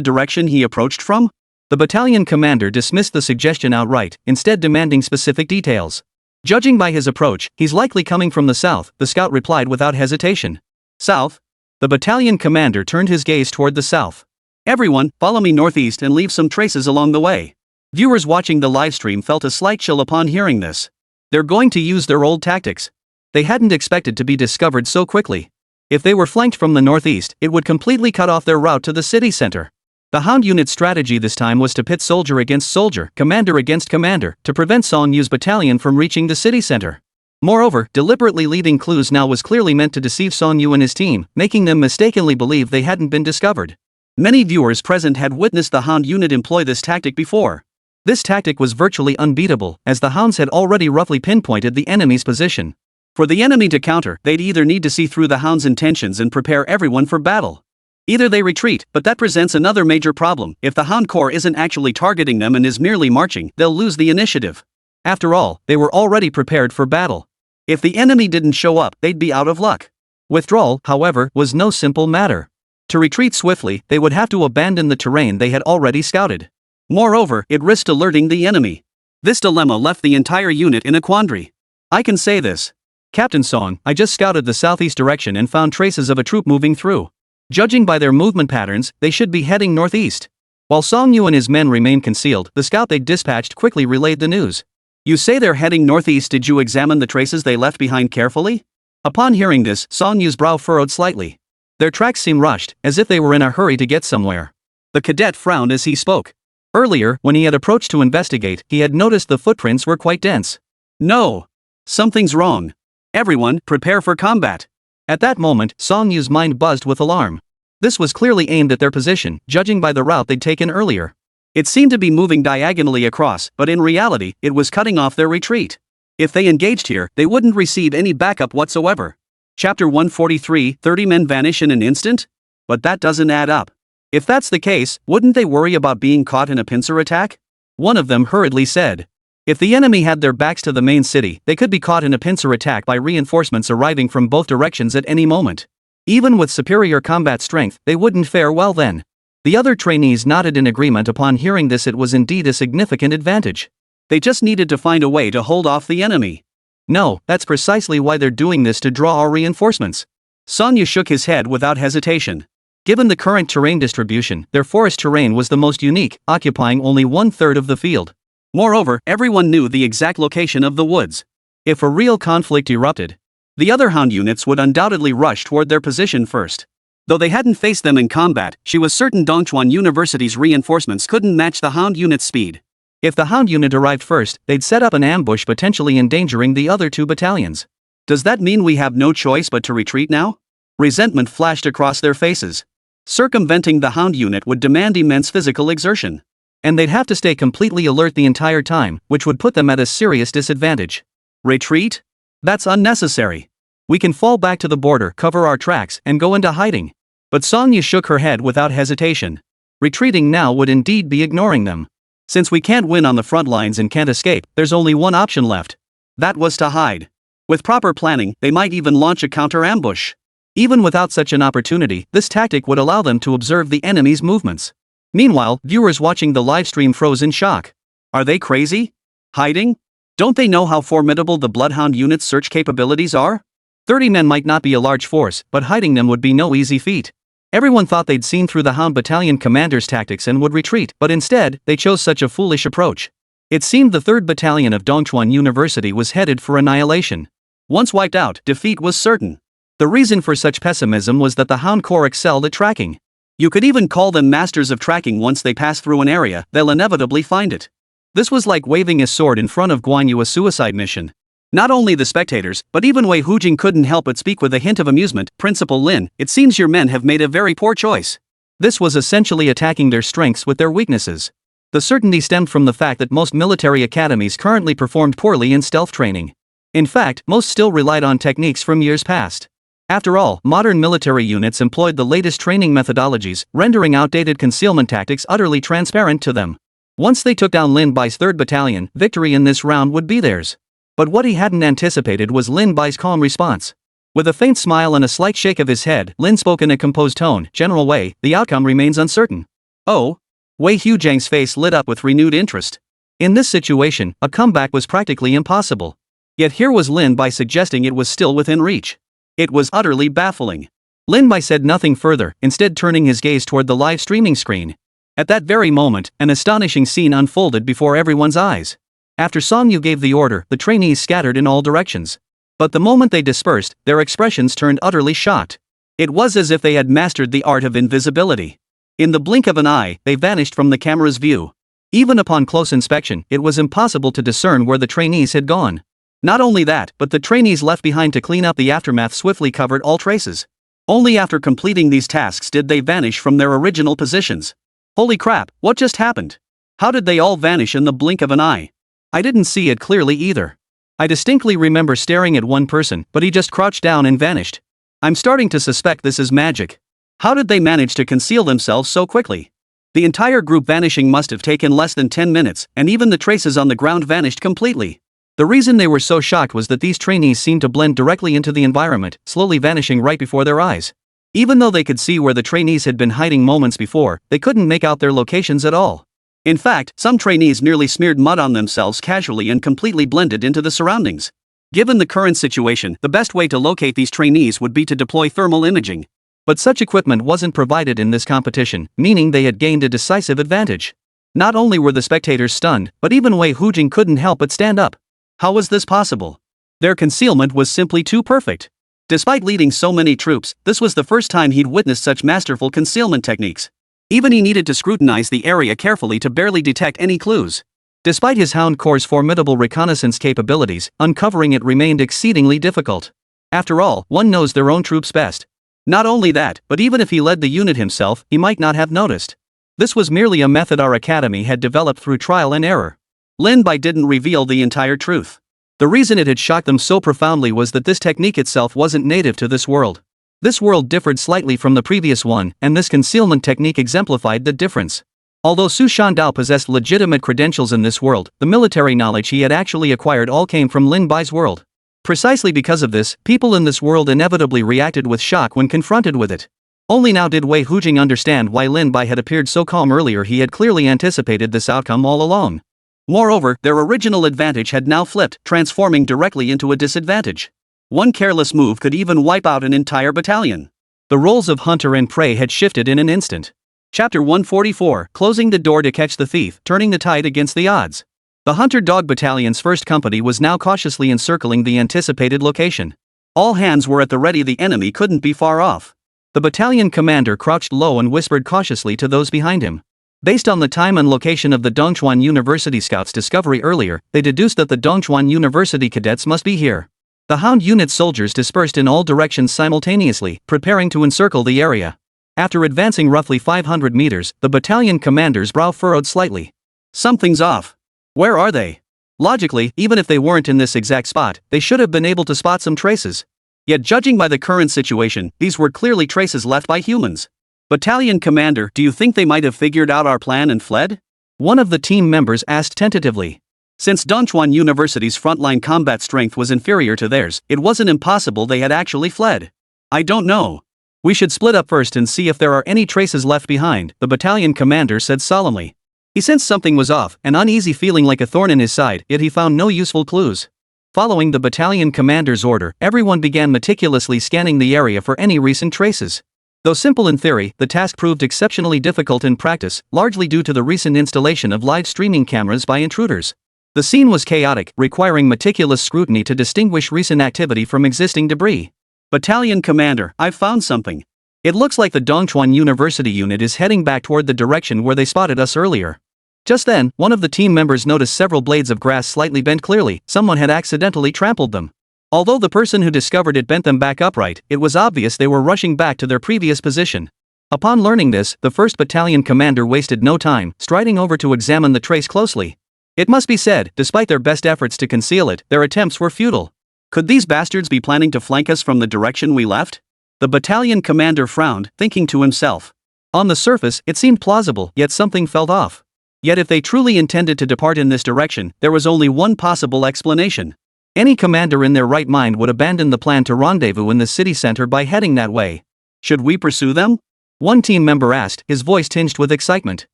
direction he approached from? The battalion commander dismissed the suggestion outright, instead demanding specific details. Judging by his approach, he's likely coming from the south, the scout replied without hesitation. South? The battalion commander turned his gaze toward the south. Everyone, follow me northeast and leave some traces along the way. Viewers watching the livestream felt a slight chill upon hearing this. They're going to use their old tactics. They hadn't expected to be discovered so quickly. If they were flanked from the northeast, it would completely cut off their route to the city center. The Hound unit's strategy this time was to pit soldier against soldier, commander against commander, to prevent Song Yu's battalion from reaching the city center. Moreover, deliberately leaving clues now was clearly meant to deceive Song Yu and his team, making them mistakenly believe they hadn't been discovered. Many viewers present had witnessed the Hound unit employ this tactic before. This tactic was virtually unbeatable, as the Hounds had already roughly pinpointed the enemy's position. For the enemy to counter, they'd either need to see through the Hound's intentions and prepare everyone for battle. Either they retreat, but that presents another major problem. If the Hound Corps isn't actually targeting them and is merely marching, they'll lose the initiative. After all, they were already prepared for battle. If the enemy didn't show up, they'd be out of luck. Withdrawal, however, was no simple matter. To retreat swiftly, they would have to abandon the terrain they had already scouted. Moreover, it risked alerting the enemy. This dilemma left the entire unit in a quandary. I can say this. Captain Song, I just scouted the southeast direction and found traces of a troop moving through. Judging by their movement patterns, they should be heading northeast. While Song Yu and his men remained concealed, the scout they dispatched quickly relayed the news. You say they're heading northeast. Did you examine the traces they left behind carefully? Upon hearing this, Song Yu's brow furrowed slightly. Their tracks seemed rushed, as if they were in a hurry to get somewhere. The cadet frowned as he spoke. Earlier, when he had approached to investigate, he had noticed the footprints were quite dense. No. Something's wrong. Everyone, prepare for combat. At that moment, Song Yu's mind buzzed with alarm. This was clearly aimed at their position, judging by the route they'd taken earlier. It seemed to be moving diagonally across, but in reality, it was cutting off their retreat. If they engaged here, they wouldn't receive any backup whatsoever. Chapter 143, 30 men vanish in an instant? But that doesn't add up. If that's the case, wouldn't they worry about being caught in a pincer attack? One of them hurriedly said. If the enemy had their backs to the main city, they could be caught in a pincer attack by reinforcements arriving from both directions at any moment. Even with superior combat strength, they wouldn't fare well then. The other trainees nodded in agreement upon hearing this. It was indeed a significant advantage. They just needed to find a way to hold off the enemy. No, that's precisely why they're doing this, to draw our reinforcements. Sanya shook his head without hesitation. Given the current terrain distribution, their forest terrain was the most unique, occupying only 1/3 of the field. Moreover, everyone knew the exact location of the woods. If a real conflict erupted, the other hound units would undoubtedly rush toward their position first. Though they hadn't faced them in combat, she was certain Dongchuan University's reinforcements couldn't match the hound unit's speed. If the hound unit arrived first, they'd set up an ambush, potentially endangering the other 2 battalions. Does that mean we have no choice but to retreat now? Resentment flashed across their faces. Circumventing the hound unit would demand immense physical exertion. And they'd have to stay completely alert the entire time, which would put them at a serious disadvantage. Retreat? That's unnecessary. We can fall back to the border, cover our tracks, and go into hiding. But Sanya shook her head without hesitation. Retreating now would indeed be ignoring them. Since we can't win on the front lines and can't escape, there's only one option left. That was to hide. With proper planning, they might even launch a counter-ambush. Even without such an opportunity, this tactic would allow them to observe the enemy's movements. Meanwhile, viewers watching the livestream froze in shock. Are they crazy? Hiding? Don't they know how formidable the Bloodhound unit's search capabilities are? 30 men might not be a large force, but hiding them would be no easy feat. Everyone thought they'd seen through the Hound Battalion commander's tactics and would retreat, but instead, they chose such a foolish approach. It seemed the 3rd Battalion of Dongchuan University was headed for annihilation. Once wiped out, defeat was certain. The reason for such pessimism was that the Hound Corps excelled at tracking. You could even call them masters of tracking. Once they pass through an area, they'll inevitably find it. This was like waving a sword in front of Guan Yu, a suicide mission. Not only the spectators, but even Wei Hujing couldn't help but speak with a hint of amusement. Principal Lin, it seems your men have made a very poor choice. This was essentially attacking their strengths with their weaknesses. The certainty stemmed from the fact that most military academies currently performed poorly in stealth training. In fact, most still relied on techniques from years past. After all, modern military units employed the latest training methodologies, rendering outdated concealment tactics utterly transparent to them. Once they took down Lin Bai's 3rd Battalion, victory in this round would be theirs. But what he hadn't anticipated was Lin Bai's calm response. With a faint smile and a slight shake of his head, Lin spoke in a composed tone, "General Wei, the outcome remains uncertain." Oh? Wei Hujing's face lit up with renewed interest. In this situation, a comeback was practically impossible. Yet here was Lin Bai suggesting it was still within reach. It was utterly baffling. Lin Bai said nothing further, instead turning his gaze toward the live streaming screen. At that very moment, an astonishing scene unfolded before everyone's eyes. After Song Yu gave the order, the trainees scattered in all directions. But the moment they dispersed, their expressions turned utterly shocked. It was as if they had mastered the art of invisibility. In the blink of an eye, they vanished from the camera's view. Even upon close inspection, it was impossible to discern where the trainees had gone. Not only that, but the trainees left behind to clean up the aftermath swiftly covered all traces. Only after completing these tasks did they vanish from their original positions. Holy crap, what just happened? How did they all vanish in the blink of an eye? I didn't see it clearly either. I distinctly remember staring at one person, but he just crouched down and vanished. I'm starting to suspect this is magic. How did they manage to conceal themselves so quickly? The entire group vanishing must have taken less than 10 minutes, and even the traces on the ground vanished completely. The reason they were so shocked was that these trainees seemed to blend directly into the environment, slowly vanishing right before their eyes. Even though they could see where the trainees had been hiding moments before, they couldn't make out their locations at all. In fact, some trainees merely smeared mud on themselves casually and completely blended into the surroundings. Given the current situation, the best way to locate these trainees would be to deploy thermal imaging. But such equipment wasn't provided in this competition, meaning they had gained a decisive advantage. Not only were the spectators stunned, but even Wei Hujing couldn't help but stand up. How was this possible? Their concealment was simply too perfect. Despite leading so many troops, this was the first time he'd witnessed such masterful concealment techniques. Even he needed to scrutinize the area carefully to barely detect any clues. Despite his Hound Corps' formidable reconnaissance capabilities, uncovering it remained exceedingly difficult. After all, one knows their own troops best. Not only that, but even if he led the unit himself, he might not have noticed. This was merely a method our academy had developed through trial and error. Lin Bai didn't reveal the entire truth. The reason it had shocked them so profoundly was that this technique itself wasn't native to this world. This world differed slightly from the previous one, and this concealment technique exemplified the difference. Although Su Shandao possessed legitimate credentials in this world, the military knowledge he had actually acquired all came from Lin Bai's world. Precisely because of this, people in this world inevitably reacted with shock when confronted with it. Only now did Wei Hujing understand why Lin Bai had appeared so calm earlier. He had clearly anticipated this outcome all along. Moreover, their original advantage had now flipped, transforming directly into a disadvantage. One careless move could even wipe out an entire battalion. The roles of hunter and prey had shifted in an instant. Chapter 144, Closing the Door to Catch the Thief, Turning the Tide Against the Odds. The Hunter Dog Battalion's first company was now cautiously encircling the anticipated location. All hands were at the ready, the enemy couldn't be far off. The battalion commander crouched low and whispered cautiously to those behind him. Based on the time and location of the Dongchuan University scouts' discovery earlier, they deduced that the Dongchuan University cadets must be here. The Hound unit soldiers dispersed in all directions simultaneously, preparing to encircle the area. After advancing roughly 500 meters, the battalion commander's brow furrowed slightly. Something's off. Where are they? Logically, even if they weren't in this exact spot, they should have been able to spot some traces. Yet judging by the current situation, these were clearly traces left by humans. Battalion commander, do you think they might have figured out our plan and fled? One of the team members asked tentatively. Since Dongchuan University's frontline combat strength was inferior to theirs, it wasn't impossible they had actually fled. I don't know. We should split up first and see if there are any traces left behind, the battalion commander said solemnly. He sensed something was off, an uneasy feeling like a thorn in his side, yet he found no useful clues. Following the battalion commander's order, everyone began meticulously scanning the area for any recent traces. Though simple in theory, the task proved exceptionally difficult in practice, largely due to the recent installation of live streaming cameras by intruders. The scene was chaotic, requiring meticulous scrutiny to distinguish recent activity from existing debris. Battalion commander, I've found something. It looks like the Dongchuan University unit is heading back toward the direction where they spotted us earlier. Just then, one of the team members noticed several blades of grass slightly bent. Clearly, someone had accidentally trampled them. Although the person who discovered it bent them back upright, it was obvious they were rushing back to their previous position. Upon learning this, the 1st Battalion commander wasted no time, striding over to examine the trace closely. It must be said, despite their best efforts to conceal it, their attempts were futile. Could these bastards be planning to flank us from the direction we left? The battalion commander frowned, thinking to himself. On the surface, it seemed plausible, yet something felt off. Yet if they truly intended to depart in this direction, there was only one possible explanation. Any commander in their right mind would abandon the plan to rendezvous in the city center by heading that way. Should we pursue them? One team member asked, his voice tinged with excitement.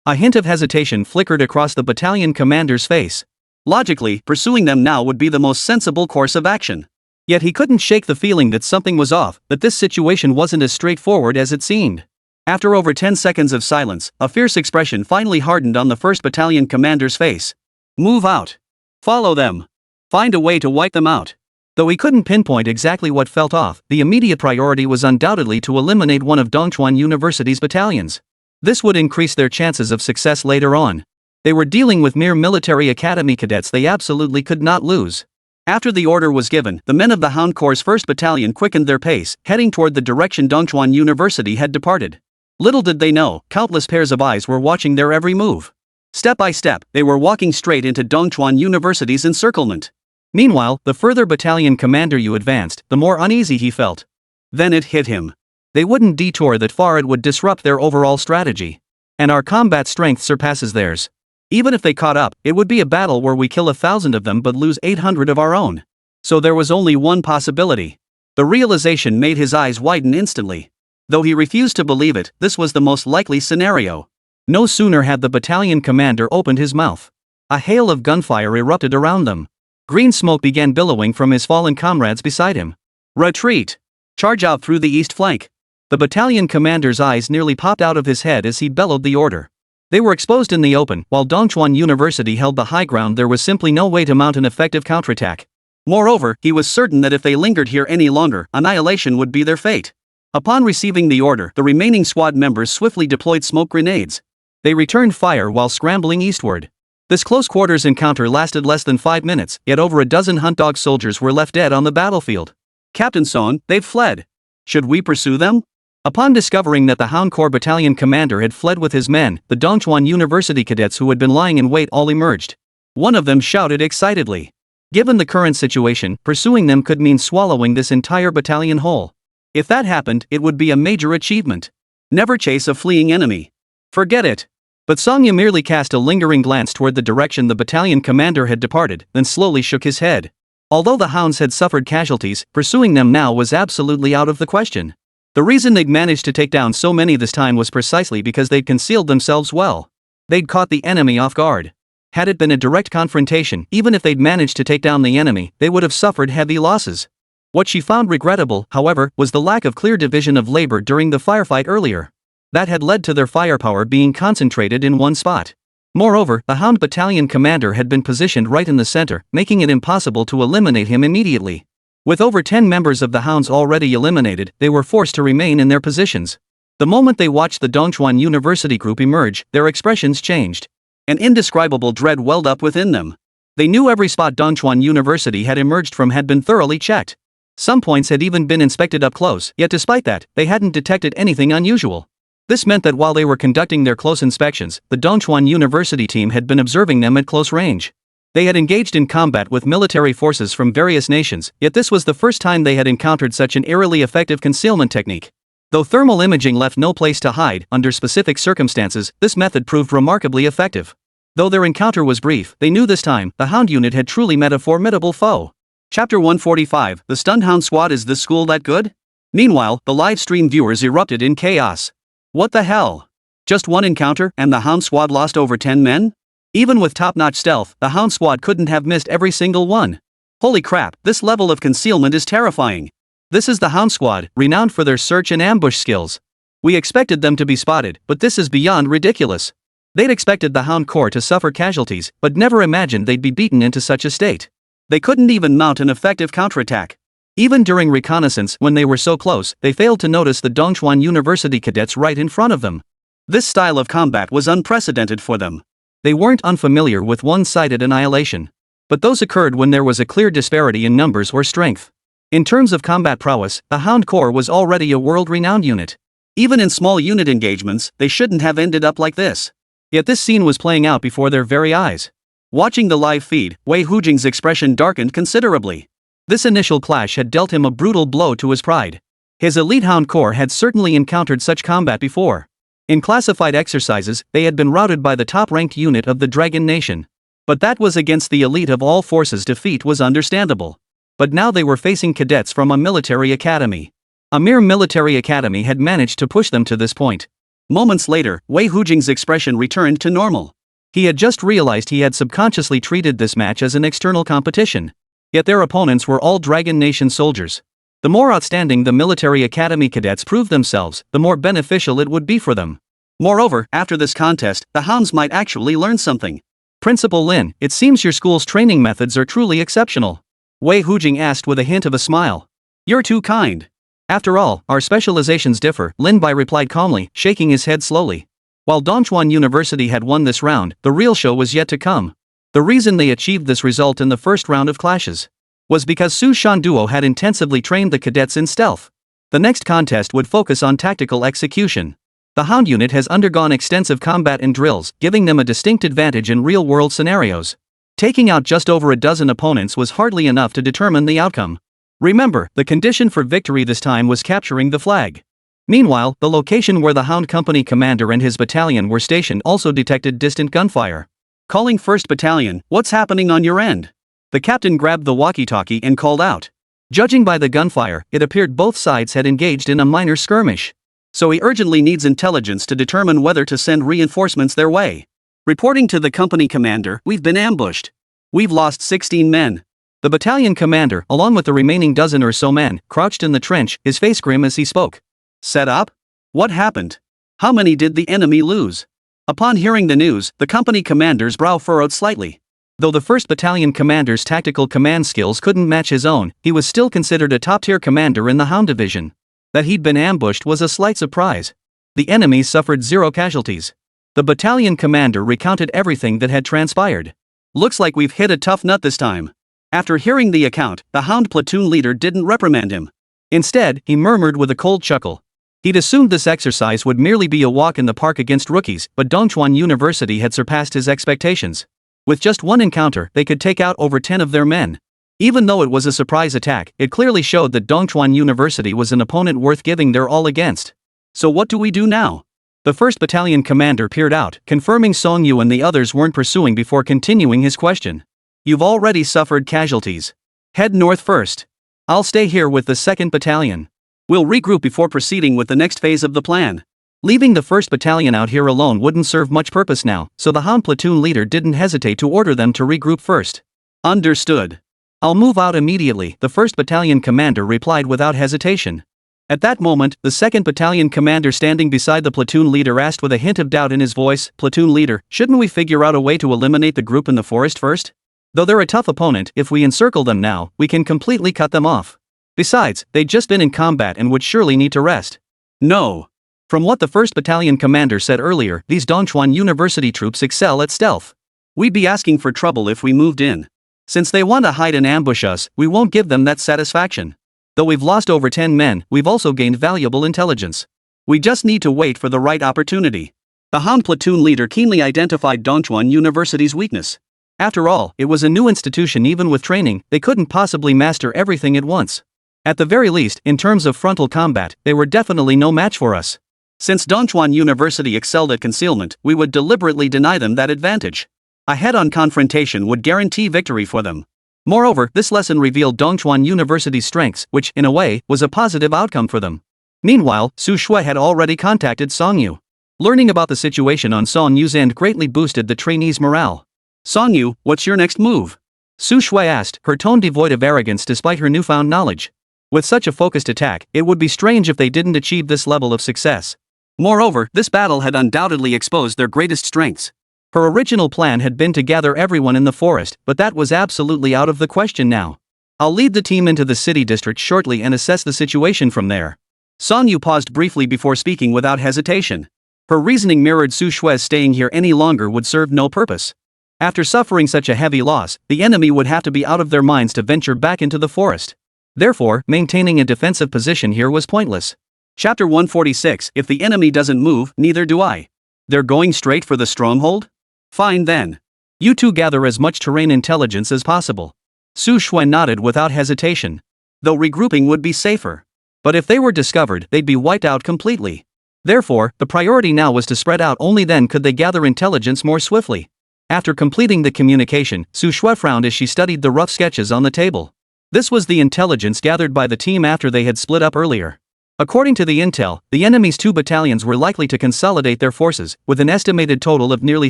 A hint of hesitation flickered across the battalion commander's face. Logically, pursuing them now would be the most sensible course of action. Yet he couldn't shake the feeling that something was off, that this situation wasn't as straightforward as it seemed. After over 10 seconds of silence, a fierce expression finally hardened on the 1st Battalion commander's face. Move out. Follow them. Find a way to wipe them out. Though he couldn't pinpoint exactly what felt off, the immediate priority was undoubtedly to eliminate one of Dongchuan University's battalions. This would increase their chances of success later on. They were dealing with mere military academy cadets they absolutely could not lose. After the order was given, the men of the Hound Corps' 1st Battalion quickened their pace, heading toward the direction Dongchuan University had departed. Little did they know, countless pairs of eyes were watching their every move. Step by step, they were walking straight into Dongchuan University's encirclement. Meanwhile, the further battalion commander you advanced, the more uneasy he felt. Then it hit him. They wouldn't detour that far, it would disrupt their overall strategy. And our combat strength surpasses theirs. Even if they caught up, it would be a battle where we kill 1,000 of them but lose 800 of our own. So there was only one possibility. The realization made his eyes widen instantly. Though he refused to believe it, this was the most likely scenario. No sooner had the battalion commander opened his mouth. A hail of gunfire erupted around them. Green smoke began billowing from his fallen comrades beside him. Retreat! Charge out through the east flank! The battalion commander's eyes nearly popped out of his head as he bellowed the order. They were exposed in the open, while Dongchuan University held the high ground. There was simply no way to mount an effective counterattack. Moreover, he was certain that if they lingered here any longer, annihilation would be their fate. Upon receiving the order, the remaining squad members swiftly deployed smoke grenades. They returned fire while scrambling eastward. This close-quarters encounter lasted less than 5 minutes, yet over a dozen hunt dog soldiers were left dead on the battlefield. Captain Son, they've fled. Should we pursue them? Upon discovering that the Hound Corps battalion commander had fled with his men, the Dongchuan University cadets who had been lying in wait all emerged. One of them shouted excitedly. Given the current situation, pursuing them could mean swallowing this entire battalion whole. If that happened, it would be a major achievement. Never chase a fleeing enemy. Forget it. But Songya merely cast a lingering glance toward the direction the battalion commander had departed, then slowly shook his head. Although the hounds had suffered casualties, pursuing them now was absolutely out of the question. The reason they'd managed to take down so many this time was precisely because they'd concealed themselves well. They'd caught the enemy off guard. Had it been a direct confrontation, even if they'd managed to take down the enemy, they would have suffered heavy losses. What she found regrettable, however, was the lack of clear division of labor during the firefight earlier. That had led to their firepower being concentrated in one spot. Moreover, the Hound Battalion commander had been positioned right in the center, making it impossible to eliminate him immediately. With over 10 members of the Hounds already eliminated, they were forced to remain in their positions. The moment they watched the Dongchuan University group emerge, their expressions changed. An indescribable dread welled up within them. They knew every spot Dongchuan University had emerged from had been thoroughly checked. Some points had even been inspected up close, yet despite that, they hadn't detected anything unusual. This meant that while they were conducting their close inspections, the Dongchuan University team had been observing them at close range. They had engaged in combat with military forces from various nations, yet this was the first time they had encountered such an eerily effective concealment technique. Though thermal imaging left no place to hide, under specific circumstances, this method proved remarkably effective. Though their encounter was brief, they knew this time, the Hound unit had truly met a formidable foe. Chapter 145, The Stunned Hound Squad. Is this school that good? Meanwhile, the live stream viewers erupted in chaos. What the hell? Just one encounter, and the Hound Squad lost over 10 men? Even with top-notch stealth, the Hound Squad couldn't have missed every single one. Holy crap, this level of concealment is terrifying. This is the Hound Squad, renowned for their search and ambush skills. We expected them to be spotted, but this is beyond ridiculous. They'd expected the Hound Corps to suffer casualties, but never imagined they'd be beaten into such a state. They couldn't even mount an effective counterattack. Even during reconnaissance, when they were so close, they failed to notice the Dongchuan University cadets right in front of them. This style of combat was unprecedented for them. They weren't unfamiliar with one-sided annihilation. But those occurred when there was a clear disparity in numbers or strength. In terms of combat prowess, the Hound Corps was already a world-renowned unit. Even in small unit engagements, they shouldn't have ended up like this. Yet this scene was playing out before their very eyes. Watching the live feed, Wei Hujing's expression darkened considerably. This initial clash had dealt him a brutal blow to his pride. His elite Hound Corps had certainly encountered such combat before. In classified exercises, they had been routed by the top-ranked unit of the Dragon Nation. But that was against the elite of all forces. Defeat was understandable. But now they were facing cadets from a military academy. A mere military academy had managed to push them to this point. Moments later, Wei Hujing's expression returned to normal. He had just realized he had subconsciously treated this match as an external competition. Yet their opponents were all Dragon Nation soldiers. The more outstanding the military academy cadets proved themselves, the more beneficial it would be for them. Moreover, after this contest, the Hounds might actually learn something. Principal Lin, it seems your school's training methods are truly exceptional. Wei Hujing asked with a hint of a smile. You're too kind. After all, our specializations differ, Lin Bai replied calmly, shaking his head slowly. While Dongchuan University had won this round, the real show was yet to come. The reason they achieved this result in the first round of clashes was because Su Shan Duo had intensively trained the cadets in stealth. The next contest would focus on tactical execution. The Hound unit has undergone extensive combat and drills, giving them a distinct advantage in real-world scenarios. Taking out just over a dozen opponents was hardly enough to determine the outcome. Remember, the condition for victory this time was capturing the flag. Meanwhile, the location where the Hound Company commander and his battalion were stationed also detected distant gunfire. Calling 1st Battalion, what's happening on your end? The captain grabbed the walkie-talkie and called out. Judging by the gunfire, it appeared both sides had engaged in a minor skirmish. So he urgently needs intelligence to determine whether to send reinforcements their way. Reporting to the company commander, we've been ambushed. We've lost 16 men. The battalion commander, along with the remaining dozen or so men, crouched in the trench, his face grim as he spoke. Set up? What happened? How many did the enemy lose? Upon hearing the news, the company commander's brow furrowed slightly. Though the 1st Battalion commander's tactical command skills couldn't match his own, he was still considered a top-tier commander in the Hound Division. That he'd been ambushed was a slight surprise. The enemy suffered 0 casualties. The battalion commander recounted everything that had transpired. Looks like we've hit a tough nut this time. After hearing the account, the Hound platoon leader didn't reprimand him. Instead, he murmured with a cold chuckle. He'd assumed this exercise would merely be a walk in the park against rookies, but Dongchuan University had surpassed his expectations. With just one encounter, they could take out over 10 of their men. Even though it was a surprise attack, it clearly showed that Dongchuan University was an opponent worth giving their all against. So what do we do now? The 1st Battalion commander peered out, confirming Song Yu and the others weren't pursuing before continuing his question. You've already suffered casualties. Head north first. I'll stay here with the 2nd Battalion. We'll regroup before proceeding with the next phase of the plan. Leaving the 1st Battalion out here alone wouldn't serve much purpose now, so the Hound platoon leader didn't hesitate to order them to regroup first. Understood. I'll move out immediately, the 1st Battalion commander replied without hesitation. At that moment, the 2nd Battalion commander standing beside the platoon leader asked with a hint of doubt in his voice, "Platoon leader, shouldn't we figure out a way to eliminate the group in the forest first? Though they're a tough opponent, if we encircle them now, we can completely cut them off. Besides, they'd just been in combat and would surely need to rest." No. From what the 1st Battalion commander said earlier, these Dongchuan University troops excel at stealth. We'd be asking for trouble if we moved in. Since they want to hide and ambush us, we won't give them that satisfaction. Though we've lost over 10 men, we've also gained valuable intelligence. We just need to wait for the right opportunity. The Hound platoon leader keenly identified Dongchuan University's weakness. After all, it was a new institution. Even with training, they couldn't possibly master everything at once. At the very least, in terms of frontal combat, they were definitely no match for us. Since Dongchuan University excelled at concealment, we would deliberately deny them that advantage. A head-on confrontation would guarantee victory for them. Moreover, this lesson revealed Dongchuan University's strengths, which, in a way, was a positive outcome for them. Meanwhile, Su Shui had already contacted Song Yu. Learning about the situation on Song Yu's end greatly boosted the trainees' morale. "Song Yu, what's your next move?" Su Shui asked, her tone devoid of arrogance despite her newfound knowledge. With such a focused attack, it would be strange if they didn't achieve this level of success. Moreover, this battle had undoubtedly exposed their greatest strengths. Her original plan had been to gather everyone in the forest, but that was absolutely out of the question now. "I'll lead the team into the city district shortly and assess the situation from there." Song Yu paused briefly before speaking without hesitation. Her reasoning mirrored Su Shui's. Staying here any longer would serve no purpose. After suffering such a heavy loss, the enemy would have to be out of their minds to venture back into the forest. Therefore, maintaining a defensive position here was pointless. Chapter 146. If the enemy doesn't move, neither do I. They're going straight for the stronghold? Fine then. You two gather as much terrain intelligence as possible. Su Shui nodded without hesitation. Though regrouping would be safer. But if they were discovered, they'd be wiped out completely. Therefore, the priority now was to spread out. Only then could they gather intelligence more swiftly. After completing the communication, Su Shui frowned as she studied the rough sketches on the table. This was the intelligence gathered by the team after they had split up earlier. According to the intel, the enemy's 2 battalions were likely to consolidate their forces, with an estimated total of nearly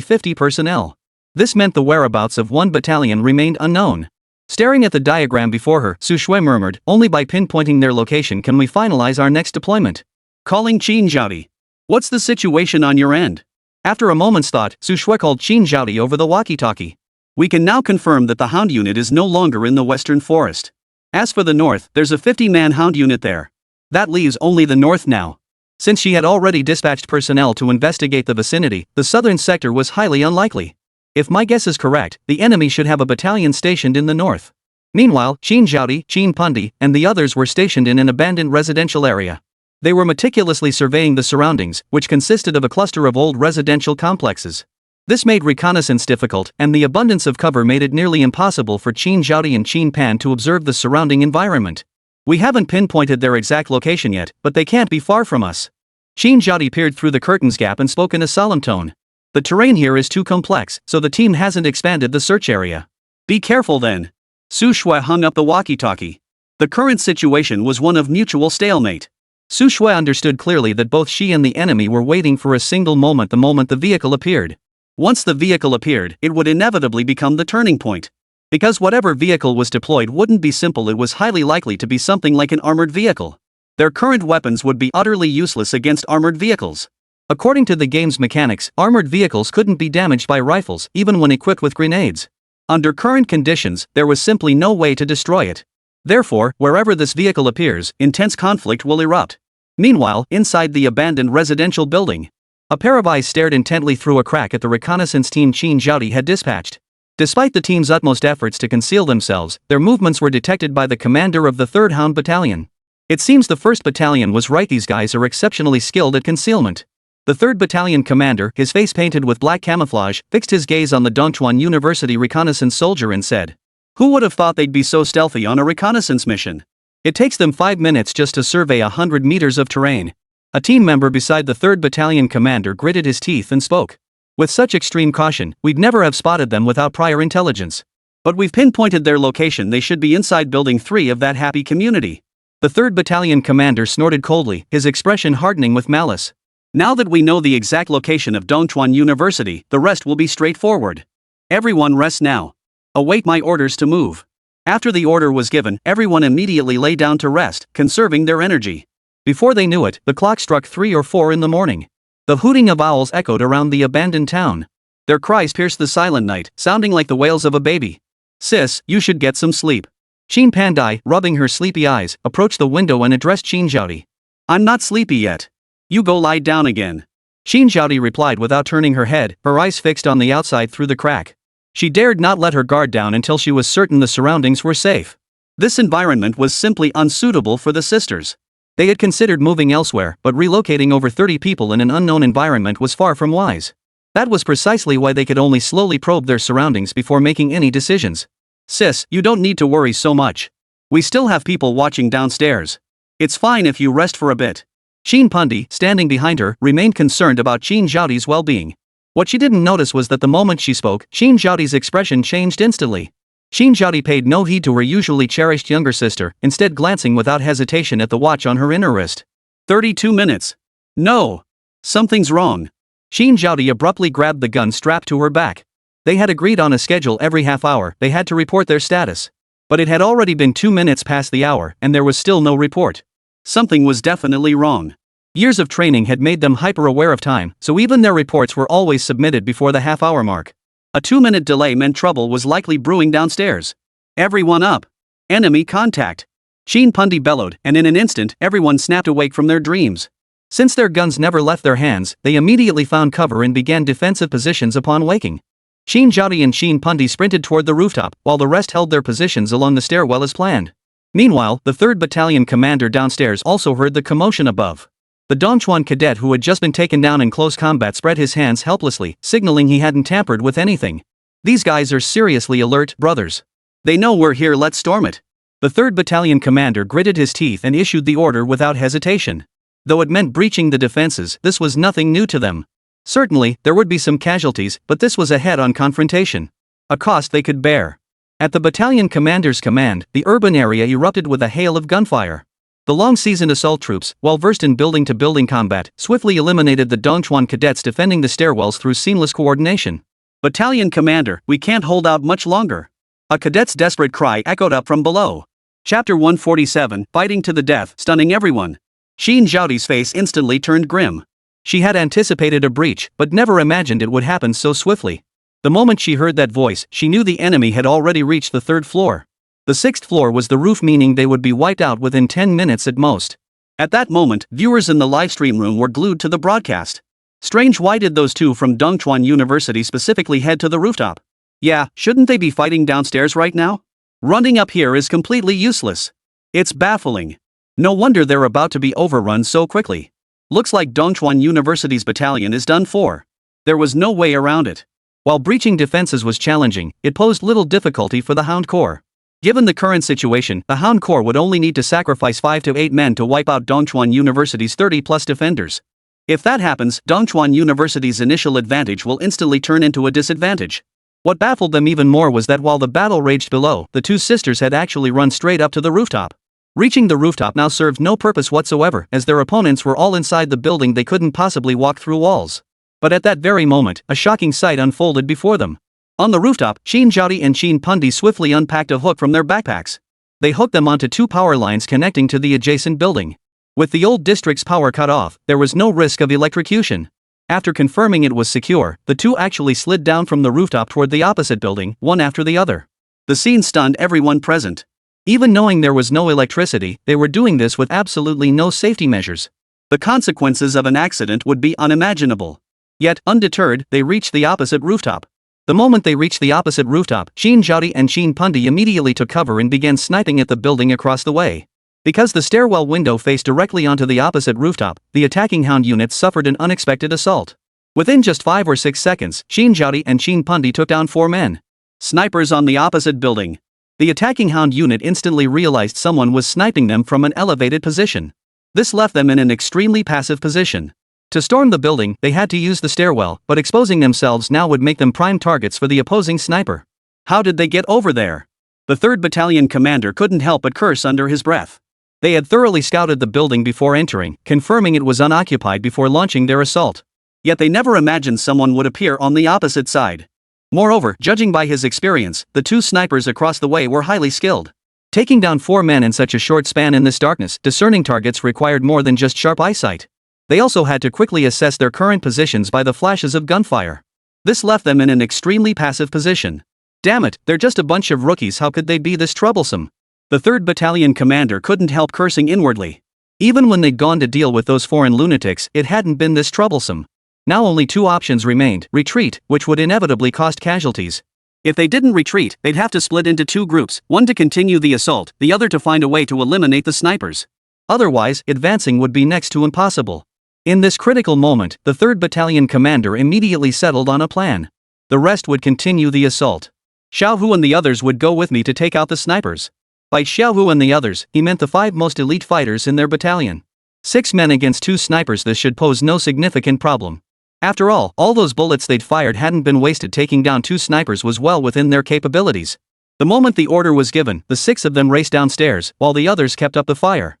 50 personnel. This meant the whereabouts of 1 battalion remained unknown. Staring at the diagram before her, Su Shui murmured, "Only by pinpointing their location can we finalize our next deployment." Calling Qin Zhaodi. "What's the situation on your end?" After a moment's thought, Su Shui called Qin Zhaodi over the walkie-talkie. "We can now confirm that the Hound unit is no longer in the western forest. As for the north, there's a 50-man Hound unit there. That leaves only the north now." Since she had already dispatched personnel to investigate the vicinity, the southern sector was highly unlikely. If my guess is correct, the enemy should have a battalion stationed in the north. Meanwhile, Qin Zhaodi, Qin Pundi, and the others were stationed in an abandoned residential area. They were meticulously surveying the surroundings, which consisted of a cluster of old residential complexes. This made reconnaissance difficult, and the abundance of cover made it nearly impossible for Qin Zhaodi and Qin Pan to observe the surrounding environment. "We haven't pinpointed their exact location yet, but they can't be far from us." Qin Zhaodi peered through the curtains gap and spoke in a solemn tone. "The terrain here is too complex, so the team hasn't expanded the search area." "Be careful then." Su Shui hung up the walkie-talkie. The current situation was one of mutual stalemate. Su Shui understood clearly that both she and the enemy were waiting for a single moment, the moment the vehicle appeared. Once the vehicle appeared, it would inevitably become the turning point. Because whatever vehicle was deployed wouldn't be simple, it was highly likely to be something like an armored vehicle. Their current weapons would be utterly useless against armored vehicles. According to the game's mechanics, armored vehicles couldn't be damaged by rifles, even when equipped with grenades. Under current conditions, there was simply no way to destroy it. Therefore, wherever this vehicle appears, intense conflict will erupt. Meanwhile, inside the abandoned residential building, a pair of eyes stared intently through a crack at the reconnaissance team Qin Zhaodi had dispatched. Despite the team's utmost efforts to conceal themselves, their movements were detected by the commander of the 3rd Hound Battalion. It seems the 1st Battalion was right, these guys are exceptionally skilled at concealment. The 3rd Battalion commander, his face painted with black camouflage, fixed his gaze on the Dongchuan University reconnaissance soldier and said, "Who would have thought they'd be so stealthy on a reconnaissance mission? It takes them 5 minutes just to survey 100 meters of terrain." A team member beside the 3rd Battalion commander gritted his teeth and spoke. "With such extreme caution, we'd never have spotted them without prior intelligence. But we've pinpointed their location, they should be inside Building 3 of that happy community." The 3rd Battalion commander snorted coldly, his expression hardening with malice. Now that we know the exact location of Dongchuan University, the rest will be straightforward. Everyone rest now. Await my orders to move. After the order was given, everyone immediately lay down to rest, conserving their energy. Before they knew it, the clock struck 3 or 4 in the morning. The hooting of owls echoed around the abandoned town. Their cries pierced the silent night, sounding like the wails of a baby. Sis, you should get some sleep. Qin Pandai, rubbing her sleepy eyes, approached the window and addressed Qin Zhaodi. I'm not sleepy yet. You go lie down again. Qin Zhaodi replied without turning her head, her eyes fixed on the outside through the crack. She dared not let her guard down until she was certain the surroundings were safe. This environment was simply unsuitable for the sisters. They had considered moving elsewhere, but relocating over 30 people in an unknown environment was far from wise. That was precisely why they could only slowly probe their surroundings before making any decisions. Sis, you don't need to worry so much. We still have people watching downstairs. It's fine if you rest for a bit. Qin Pundi, standing behind her, remained concerned about Qin Zhaodi's well-being. What she didn't notice was that the moment she spoke, Qin Zhaodi's expression changed instantly. Qin Zhaodi paid no heed to her usually cherished younger sister, instead glancing without hesitation at the watch on her inner wrist. 32 minutes. No. Something's wrong. Qin Zhaodi abruptly grabbed the gun strapped to her back. They had agreed on a schedule every half hour, they had to report their status. But it had already been 2 minutes past the hour, and there was still no report. Something was definitely wrong. Years of training had made them hyper-aware of time, so even their reports were always submitted before the half-hour mark. A 2-minute delay meant trouble was likely brewing downstairs. Everyone up. Enemy contact. Qin Pundi bellowed, and in an instant, everyone snapped awake from their dreams. Since their guns never left their hands, they immediately found cover and began defensive positions upon waking. Qin Zhaodi and Qin Pundi sprinted toward the rooftop, while the rest held their positions along the stairwell as planned. Meanwhile, the 3rd Battalion commander downstairs also heard the commotion above. The Dongchuan cadet who had just been taken down in close combat spread his hands helplessly, signaling he hadn't tampered with anything. These guys are seriously alert, brothers. They know we're here, let's storm it. The 3rd Battalion commander gritted his teeth and issued the order without hesitation. Though it meant breaching the defenses, this was nothing new to them. Certainly, there would be some casualties, but this was a head-on confrontation. A cost they could bear. At the battalion commander's command, the urban area erupted with a hail of gunfire. The long-seasoned assault troops, well versed in building-to-building combat, swiftly eliminated the Dongchuan cadets defending the stairwells through seamless coordination. Battalion commander, we can't hold out much longer. A cadet's desperate cry echoed up from below. Chapter 147, Fighting to the Death, stunning everyone. Qin Zhaodi's face instantly turned grim. She had anticipated a breach, but never imagined it would happen so swiftly. The moment she heard that voice, she knew the enemy had already reached the 3rd floor. The 6th floor was the roof, meaning they would be wiped out within 10 minutes at most. At that moment, viewers in the livestream room were glued to the broadcast. Strange, why did those two from Dongchuan University specifically head to the rooftop? Yeah, shouldn't they be fighting downstairs right now? Running up here is completely useless. It's baffling. No wonder they're about to be overrun so quickly. Looks like Dongchuan University's battalion is done for. There was no way around it. While breaching defenses was challenging, it posed little difficulty for the Hound Corps. Given the current situation, the Hound Corps would only need to sacrifice 5 to 8 men to wipe out Dongchuan University's 30-plus defenders. If that happens, Dongchuan University's initial advantage will instantly turn into a disadvantage. What baffled them even more was that while the battle raged below, the two sisters had actually run straight up to the rooftop. Reaching the rooftop now served no purpose whatsoever, as their opponents were all inside the building. They couldn't possibly walk through walls. But at that very moment, a shocking sight unfolded before them. On the rooftop, Qin Zhaodi and Qin Pundi swiftly unpacked a hook from their backpacks. They hooked them onto 2 power lines connecting to the adjacent building. With the old district's power cut off, there was no risk of electrocution. After confirming it was secure, the two actually slid down from the rooftop toward the opposite building, one after the other. The scene stunned everyone present. Even knowing there was no electricity, they were doing this with absolutely no safety measures. The consequences of an accident would be unimaginable. Yet, undeterred, they reached the opposite rooftop. The moment they reached the opposite rooftop, Qin Zhaodi and Qin Pundi immediately took cover and began sniping at the building across the way. Because the stairwell window faced directly onto the opposite rooftop, the attacking Hound unit suffered an unexpected assault. Within just 5 or 6 seconds, Qin Zhaodi and Qin Pundi took down 4 men. Snipers on the opposite building. The attacking Hound unit instantly realized someone was sniping them from an elevated position. This left them in an extremely passive position. To storm the building, they had to use the stairwell, but exposing themselves now would make them prime targets for the opposing sniper. How did they get over there? The 3rd Battalion commander couldn't help but curse under his breath. They had thoroughly scouted the building before entering, confirming it was unoccupied before launching their assault. Yet they never imagined someone would appear on the opposite side. Moreover, judging by his experience, the two snipers across the way were highly skilled. Taking down 4 men in such a short span in this darkness, discerning targets required more than just sharp eyesight. They also had to quickly assess their current positions by the flashes of gunfire. This left them in an extremely passive position. Damn it, they're just a bunch of rookies, how could they be this troublesome? The 3rd Battalion commander couldn't help cursing inwardly. Even when they'd gone to deal with those foreign lunatics, it hadn't been this troublesome. Now only 2 options remained: retreat, which would inevitably cost casualties. If they didn't retreat, they'd have to split into 2 groups, one to continue the assault, the other to find a way to eliminate the snipers. Otherwise, advancing would be next to impossible. In this critical moment, the 3rd Battalion commander immediately settled on a plan. The rest would continue the assault. Xiao Hu and the others would go with me to take out the snipers. By Xiao Hu and the others, he meant the 5 most elite fighters in their battalion. 6 men against 2 snipers, this should pose no significant problem. After all those bullets they'd fired hadn't been wasted. Taking down 2 snipers was well within their capabilities. The moment the order was given, the 6 of them raced downstairs, while the others kept up the fire.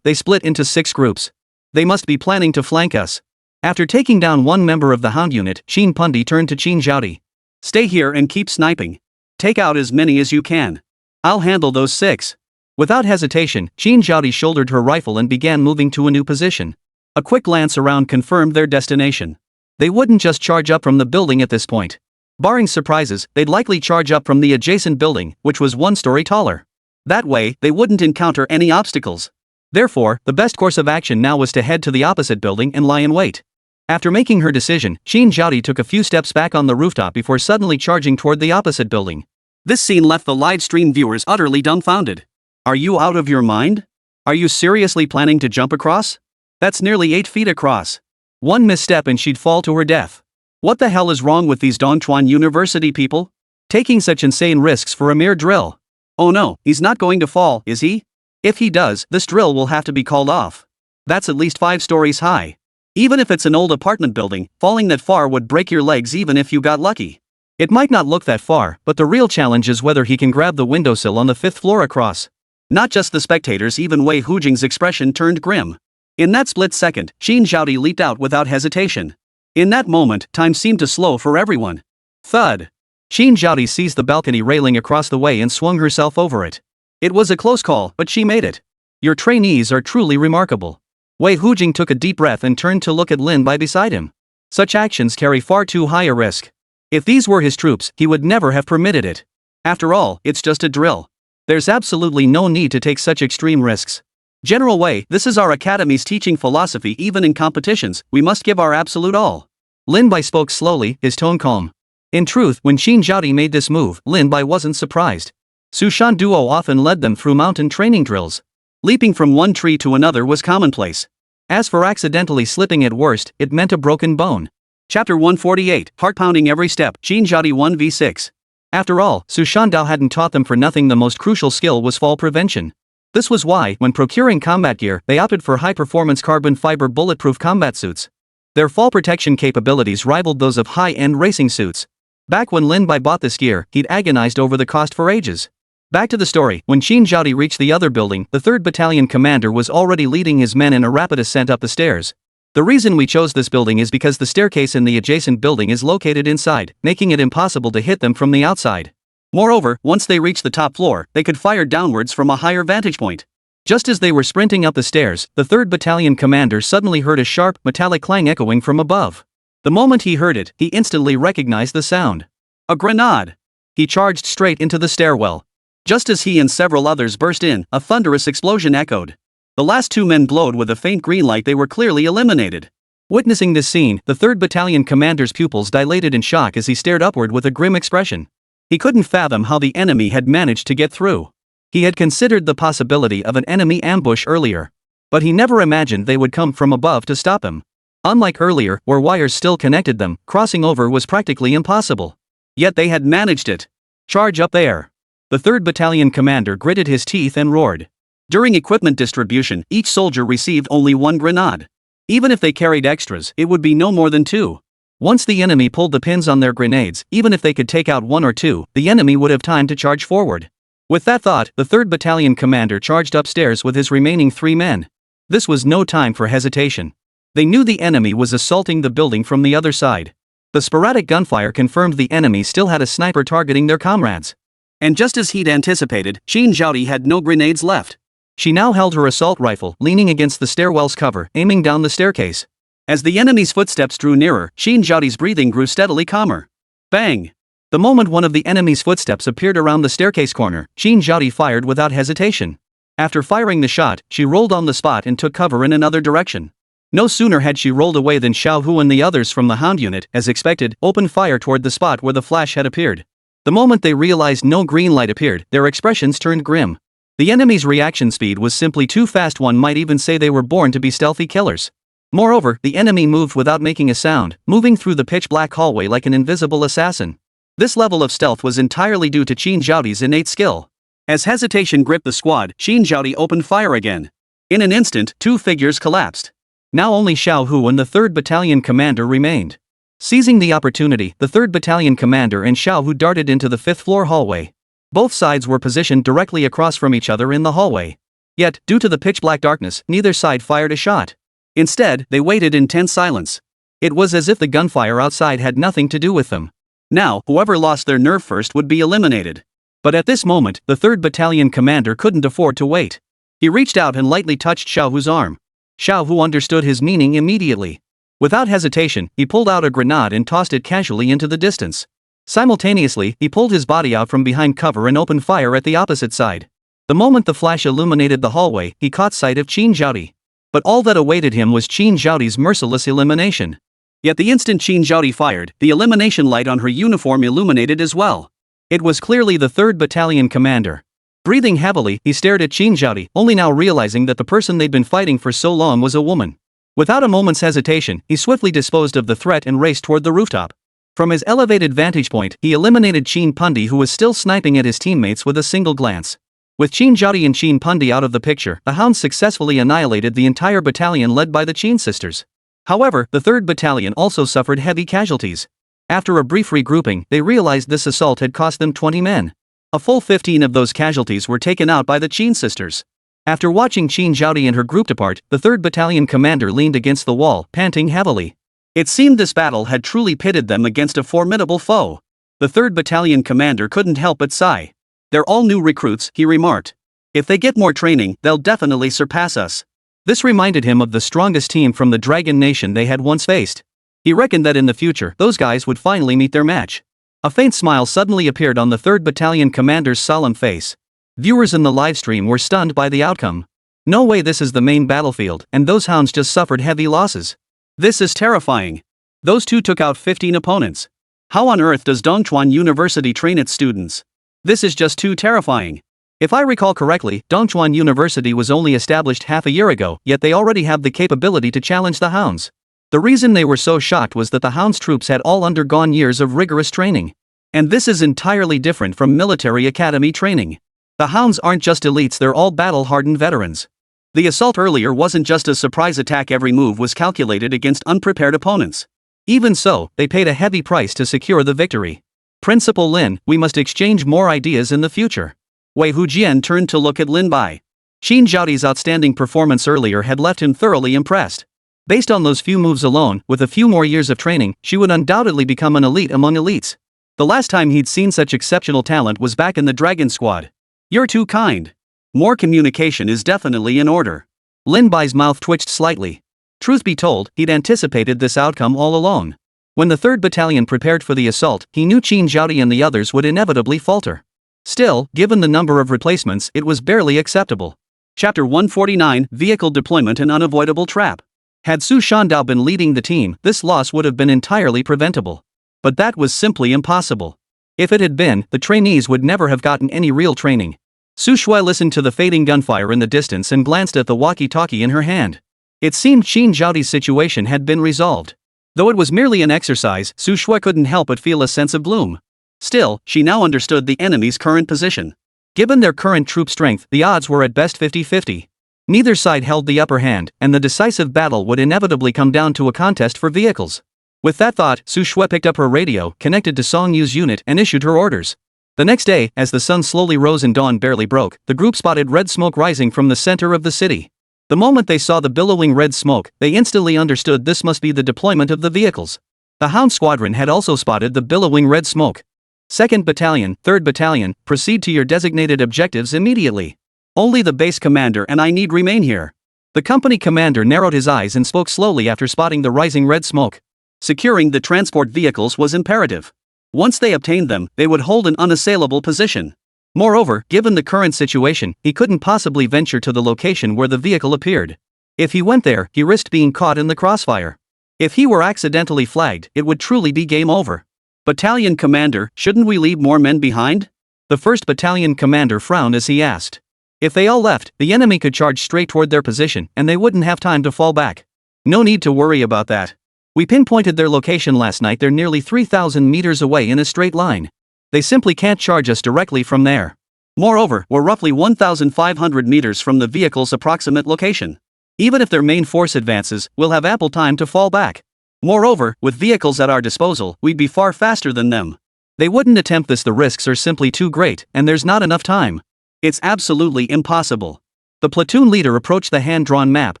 They split into 6 groups. They must be planning to flank us. After taking down 1 member of the Hound unit, Qin Pundi turned to Qin Zhaodi. Stay here and keep sniping. Take out as many as you can. I'll handle those 6. Without hesitation, Qin Zhaodi shouldered her rifle and began moving to a new position. A quick glance around confirmed their destination. They wouldn't just charge up from the building at this point. Barring surprises, they'd likely charge up from the adjacent building, which was 1 story taller. That way, they wouldn't encounter any obstacles. Therefore, the best course of action now was to head to the opposite building and lie in wait. After making her decision, Qin Zhaodi took a few steps back on the rooftop before suddenly charging toward the opposite building. This scene left the live stream viewers utterly dumbfounded. Are you out of your mind? Are you seriously planning to jump across? That's nearly 8 feet across. 1 misstep and she'd fall to her death. What the hell is wrong with these Dongchuan University people? Taking such insane risks for a mere drill. Oh no, he's not going to fall, is he? If he does, this drill will have to be called off. That's at least 5 stories high. Even if it's an old apartment building, falling that far would break your legs even if you got lucky. It might not look that far, but the real challenge is whether he can grab the windowsill on the 5th floor across. Not just the spectators, even Wei Hujing's expression turned grim. In that split second, Qin Zhaodi leaped out without hesitation. In that moment, time seemed to slow for everyone. Thud. Qin Zhaodi seized the balcony railing across the way and swung herself over it. It was a close call, but she made it. Your trainees are truly remarkable. Wei Hujing took a deep breath and turned to look at Lin Bai beside him. Such actions carry far too high a risk. If these were his troops, he would never have permitted it. After all, it's just a drill. There's absolutely no need to take such extreme risks. General Wei, this is our academy's teaching philosophy. Even in competitions, we must give our absolute all. Lin Bai spoke slowly, his tone calm. In truth, when Qin Zhaodi made this move, Lin Bai wasn't surprised. Sushan Duo often led them through mountain training drills. Leaping from one tree to another was commonplace. As for accidentally slipping at worst, it meant a broken bone. Chapter 148, Heart-pounding every step, Qin Zhaodi 1v6. After all, Sushan Dao hadn't taught them for nothing. The most crucial skill was fall prevention. This was why, when procuring combat gear, they opted for high-performance carbon fiber bulletproof combat suits. Their fall protection capabilities rivaled those of high-end racing suits. Back when Lin Bai bought this gear, he'd agonized over the cost for ages. Back to the story, when Qin Zhaodi reached the other building, the 3rd Battalion commander was already leading his men in a rapid ascent up the stairs. The reason we chose this building is because the staircase in the adjacent building is located inside, making it impossible to hit them from the outside. Moreover, once they reached the top floor, they could fire downwards from a higher vantage point. Just as they were sprinting up the stairs, the 3rd Battalion commander suddenly heard a sharp, metallic clang echoing from above. The moment he heard it, he instantly recognized the sound. A grenade! He charged straight into the stairwell. Just as he and several others burst in, a thunderous explosion echoed. The last 2 men glowed with a faint green light. They were clearly eliminated. Witnessing this scene, the 3rd Battalion commander's pupils dilated in shock as he stared upward with a grim expression. He couldn't fathom how the enemy had managed to get through. He had considered the possibility of an enemy ambush earlier. But he never imagined they would come from above to stop him. Unlike earlier, where wires still connected them, crossing over was practically impossible. Yet they had managed it. Charge up there! The 3rd Battalion commander gritted his teeth and roared. During equipment distribution, each soldier received only 1 grenade. Even if they carried extras, it would be no more than 2. Once the enemy pulled the pins on their grenades, even if they could take out 1 or 2, the enemy would have time to charge forward. With that thought, the 3rd Battalion commander charged upstairs with his remaining 3 men. This was no time for hesitation. They knew the enemy was assaulting the building from the other side. The sporadic gunfire confirmed the enemy still had a sniper targeting their comrades. And just as he'd anticipated, Qin Zhaodi had no grenades left. She now held her assault rifle, leaning against the stairwell's cover, aiming down the staircase. As the enemy's footsteps drew nearer, Qin Zhaodi's breathing grew steadily calmer. Bang! The moment one of the enemy's footsteps appeared around the staircase corner, Qin Zhaodi fired without hesitation. After firing the shot, she rolled on the spot and took cover in another direction. No sooner had she rolled away than Xiao Hu and the others from the Hound unit, as expected, opened fire toward the spot where the flash had appeared. The moment they realized no green light appeared, their expressions turned grim. The enemy's reaction speed was simply too fast. One might even say they were born to be stealthy killers. Moreover, the enemy moved without making a sound, moving through the pitch-black hallway like an invisible assassin. This level of stealth was entirely due to Qin Zhaodi's innate skill. As hesitation gripped the squad, Qin Zhaodi opened fire again. In an instant, 2 figures collapsed. Now only Xiao Hu and the 3rd Battalion commander remained. Seizing the opportunity, the 3rd Battalion commander and Xiao Hu darted into the 5th floor hallway. Both sides were positioned directly across from each other in the hallway. Yet, due to the pitch-black darkness, neither side fired a shot. Instead, they waited in tense silence. It was as if the gunfire outside had nothing to do with them. Now, whoever lost their nerve first would be eliminated. But at this moment, the 3rd Battalion commander couldn't afford to wait. He reached out and lightly touched Xiao Hu's arm. Xiao Hu understood his meaning immediately. Without hesitation, he pulled out a grenade and tossed it casually into the distance. Simultaneously, he pulled his body out from behind cover and opened fire at the opposite side. The moment the flash illuminated the hallway, he caught sight of Qin Zhaodi. But all that awaited him was Qin Zhaodi's merciless elimination. Yet the instant Qin Zhaodi fired, the elimination light on her uniform illuminated as well. It was clearly the 3rd Battalion commander. Breathing heavily, he stared at Qin Zhaodi, only now realizing that the person they'd been fighting for so long was a woman. Without a moment's hesitation, he swiftly disposed of the threat and raced toward the rooftop. From his elevated vantage point, he eliminated Qin Pundi, who was still sniping at his teammates, with a single glance. With Qin Zhaodi and Qin Pundi out of the picture, the Hounds successfully annihilated the entire battalion led by the Qin sisters. However, the 3rd Battalion also suffered heavy casualties. After a brief regrouping, they realized this assault had cost them 20 men. A full 15 of those casualties were taken out by the Qin sisters. After watching Qin Zhaodi and her group depart, the 3rd Battalion commander leaned against the wall, panting heavily. It seemed this battle had truly pitted them against a formidable foe. The 3rd Battalion commander couldn't help but sigh. They're all new recruits, he remarked. If they get more training, they'll definitely surpass us. This reminded him of the strongest team from the Dragon Nation they had once faced. He reckoned that in the future, those guys would finally meet their match. A faint smile suddenly appeared on the 3rd Battalion commander's solemn face. Viewers in the livestream were stunned by the outcome. No way, this is the main battlefield, and those Hounds just suffered heavy losses. This is terrifying. Those two took out 15 opponents. How on earth does Dongchuan University train its students? This is just too terrifying. If I recall correctly, Dongchuan University was only established half a year ago, yet they already have the capability to challenge the Hounds. The reason they were so shocked was that the Hounds' troops had all undergone years of rigorous training. And this is entirely different from military academy training. The Hounds aren't just elites, they're all battle-hardened veterans. The assault earlier wasn't just a surprise attack, every move was calculated against unprepared opponents. Even so, they paid a heavy price to secure the victory. Principal Lin, we must exchange more ideas in the future. Wei Hujian turned to look at Lin Bai. Qin Zhaodi's outstanding performance earlier had left him thoroughly impressed. Based on those few moves alone, with a few more years of training, she would undoubtedly become an elite among elites. The last time he'd seen such exceptional talent was back in the Dragon Squad. You're too kind. More communication is definitely in order. Lin Bai's mouth twitched slightly. Truth be told, he'd anticipated this outcome all along. When the 3rd Battalion prepared for the assault, he knew Qin Zhaodi and the others would inevitably falter. Still, given the number of replacements, it was barely acceptable. Chapter 149, Vehicle Deployment and Unavoidable Trap. Had Su Shandao been leading the team, this loss would have been entirely preventable. But that was simply impossible. If it had been, the trainees would never have gotten any real training. Su Shui listened to the fading gunfire in the distance and glanced at the walkie-talkie in her hand. It seemed Qin Zhaodi's situation had been resolved. Though it was merely an exercise, Su Shui couldn't help but feel a sense of gloom. Still, she now understood the enemy's current position. Given their current troop strength, the odds were at best 50-50. Neither side held the upper hand, and the decisive battle would inevitably come down to a contest for vehicles. With that thought, Su Shui picked up her radio, connected to Song Yu's unit, and issued her orders. The next day, as the sun slowly rose and dawn barely broke, the group spotted red smoke rising from the center of the city. The moment they saw the billowing red smoke, they instantly understood this must be the deployment of the vehicles. The Hound Squadron had also spotted the billowing red smoke. 2nd Battalion, 3rd Battalion, proceed to your designated objectives immediately. Only the base commander and I need remain here. The company commander narrowed his eyes and spoke slowly after spotting the rising red smoke. Securing the transport vehicles was imperative. Once they obtained them, they would hold an unassailable position. Moreover, given the current situation, he couldn't possibly venture to the location where the vehicle appeared. If he went there, he risked being caught in the crossfire. If he were accidentally flagged, it would truly be game over. Battalion commander, shouldn't we leave more men behind? The 1st Battalion commander frowned as he asked. If they all left, the enemy could charge straight toward their position, and they wouldn't have time to fall back. No need to worry about that. We pinpointed their location last night. They're nearly 3,000 meters away in a straight line. They simply can't charge us directly from there. Moreover, we're roughly 1,500 meters from the vehicle's approximate location. Even if their main force advances, we'll have ample time to fall back. Moreover, with vehicles at our disposal, we'd be far faster than them. They wouldn't attempt this. The risks are simply too great, and there's not enough time. It's absolutely impossible. The platoon leader approached the hand-drawn map,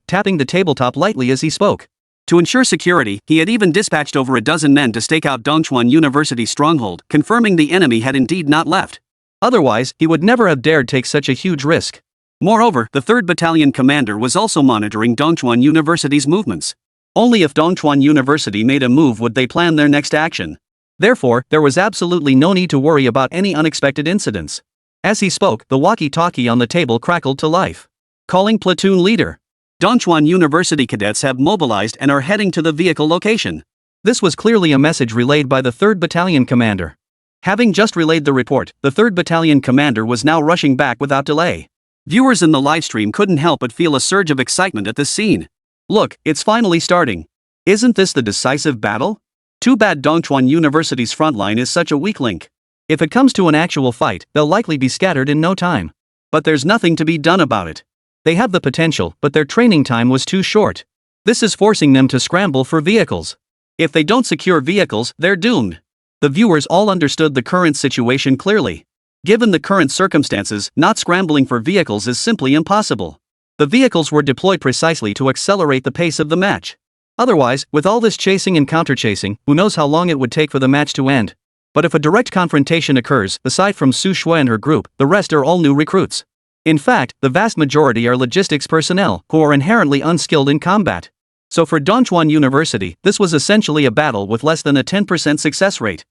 tapping the tabletop lightly as he spoke. To ensure security, he had even dispatched over a dozen men to stake out Dongchuan University's stronghold, confirming the enemy had indeed not left. Otherwise, he would never have dared take such a huge risk. Moreover, the 3rd Battalion commander was also monitoring Dongchuan University's movements. Only if Dongchuan University made a move would they plan their next action. Therefore, there was absolutely no need to worry about any unexpected incidents. As he spoke, the walkie-talkie on the table crackled to life. Calling platoon leader. Dongchuan University cadets have mobilized and are heading to the vehicle location. This was clearly a message relayed by the 3rd Battalion commander. Having just relayed the report, the 3rd Battalion commander was now rushing back without delay. Viewers in the livestream couldn't help but feel a surge of excitement at this scene. Look, it's finally starting. Isn't this the decisive battle? Too bad Dongchuan University's frontline is such a weak link. If it comes to an actual fight, they'll likely be scattered in no time. But there's nothing to be done about it. They have the potential, but their training time was too short. This is forcing them to scramble for vehicles. If they don't secure vehicles, they're doomed. The viewers all understood the current situation clearly. Given the current circumstances, not scrambling for vehicles is simply impossible. The vehicles were deployed precisely to accelerate the pace of the match. Otherwise, with all this chasing and counter-chasing, who knows how long it would take for the match to end. But if a direct confrontation occurs, aside from Su Shui and her group, the rest are all new recruits. In fact, the vast majority are logistics personnel, who are inherently unskilled in combat. So for Dongchuan University, this was essentially a battle with less than a 10% success rate.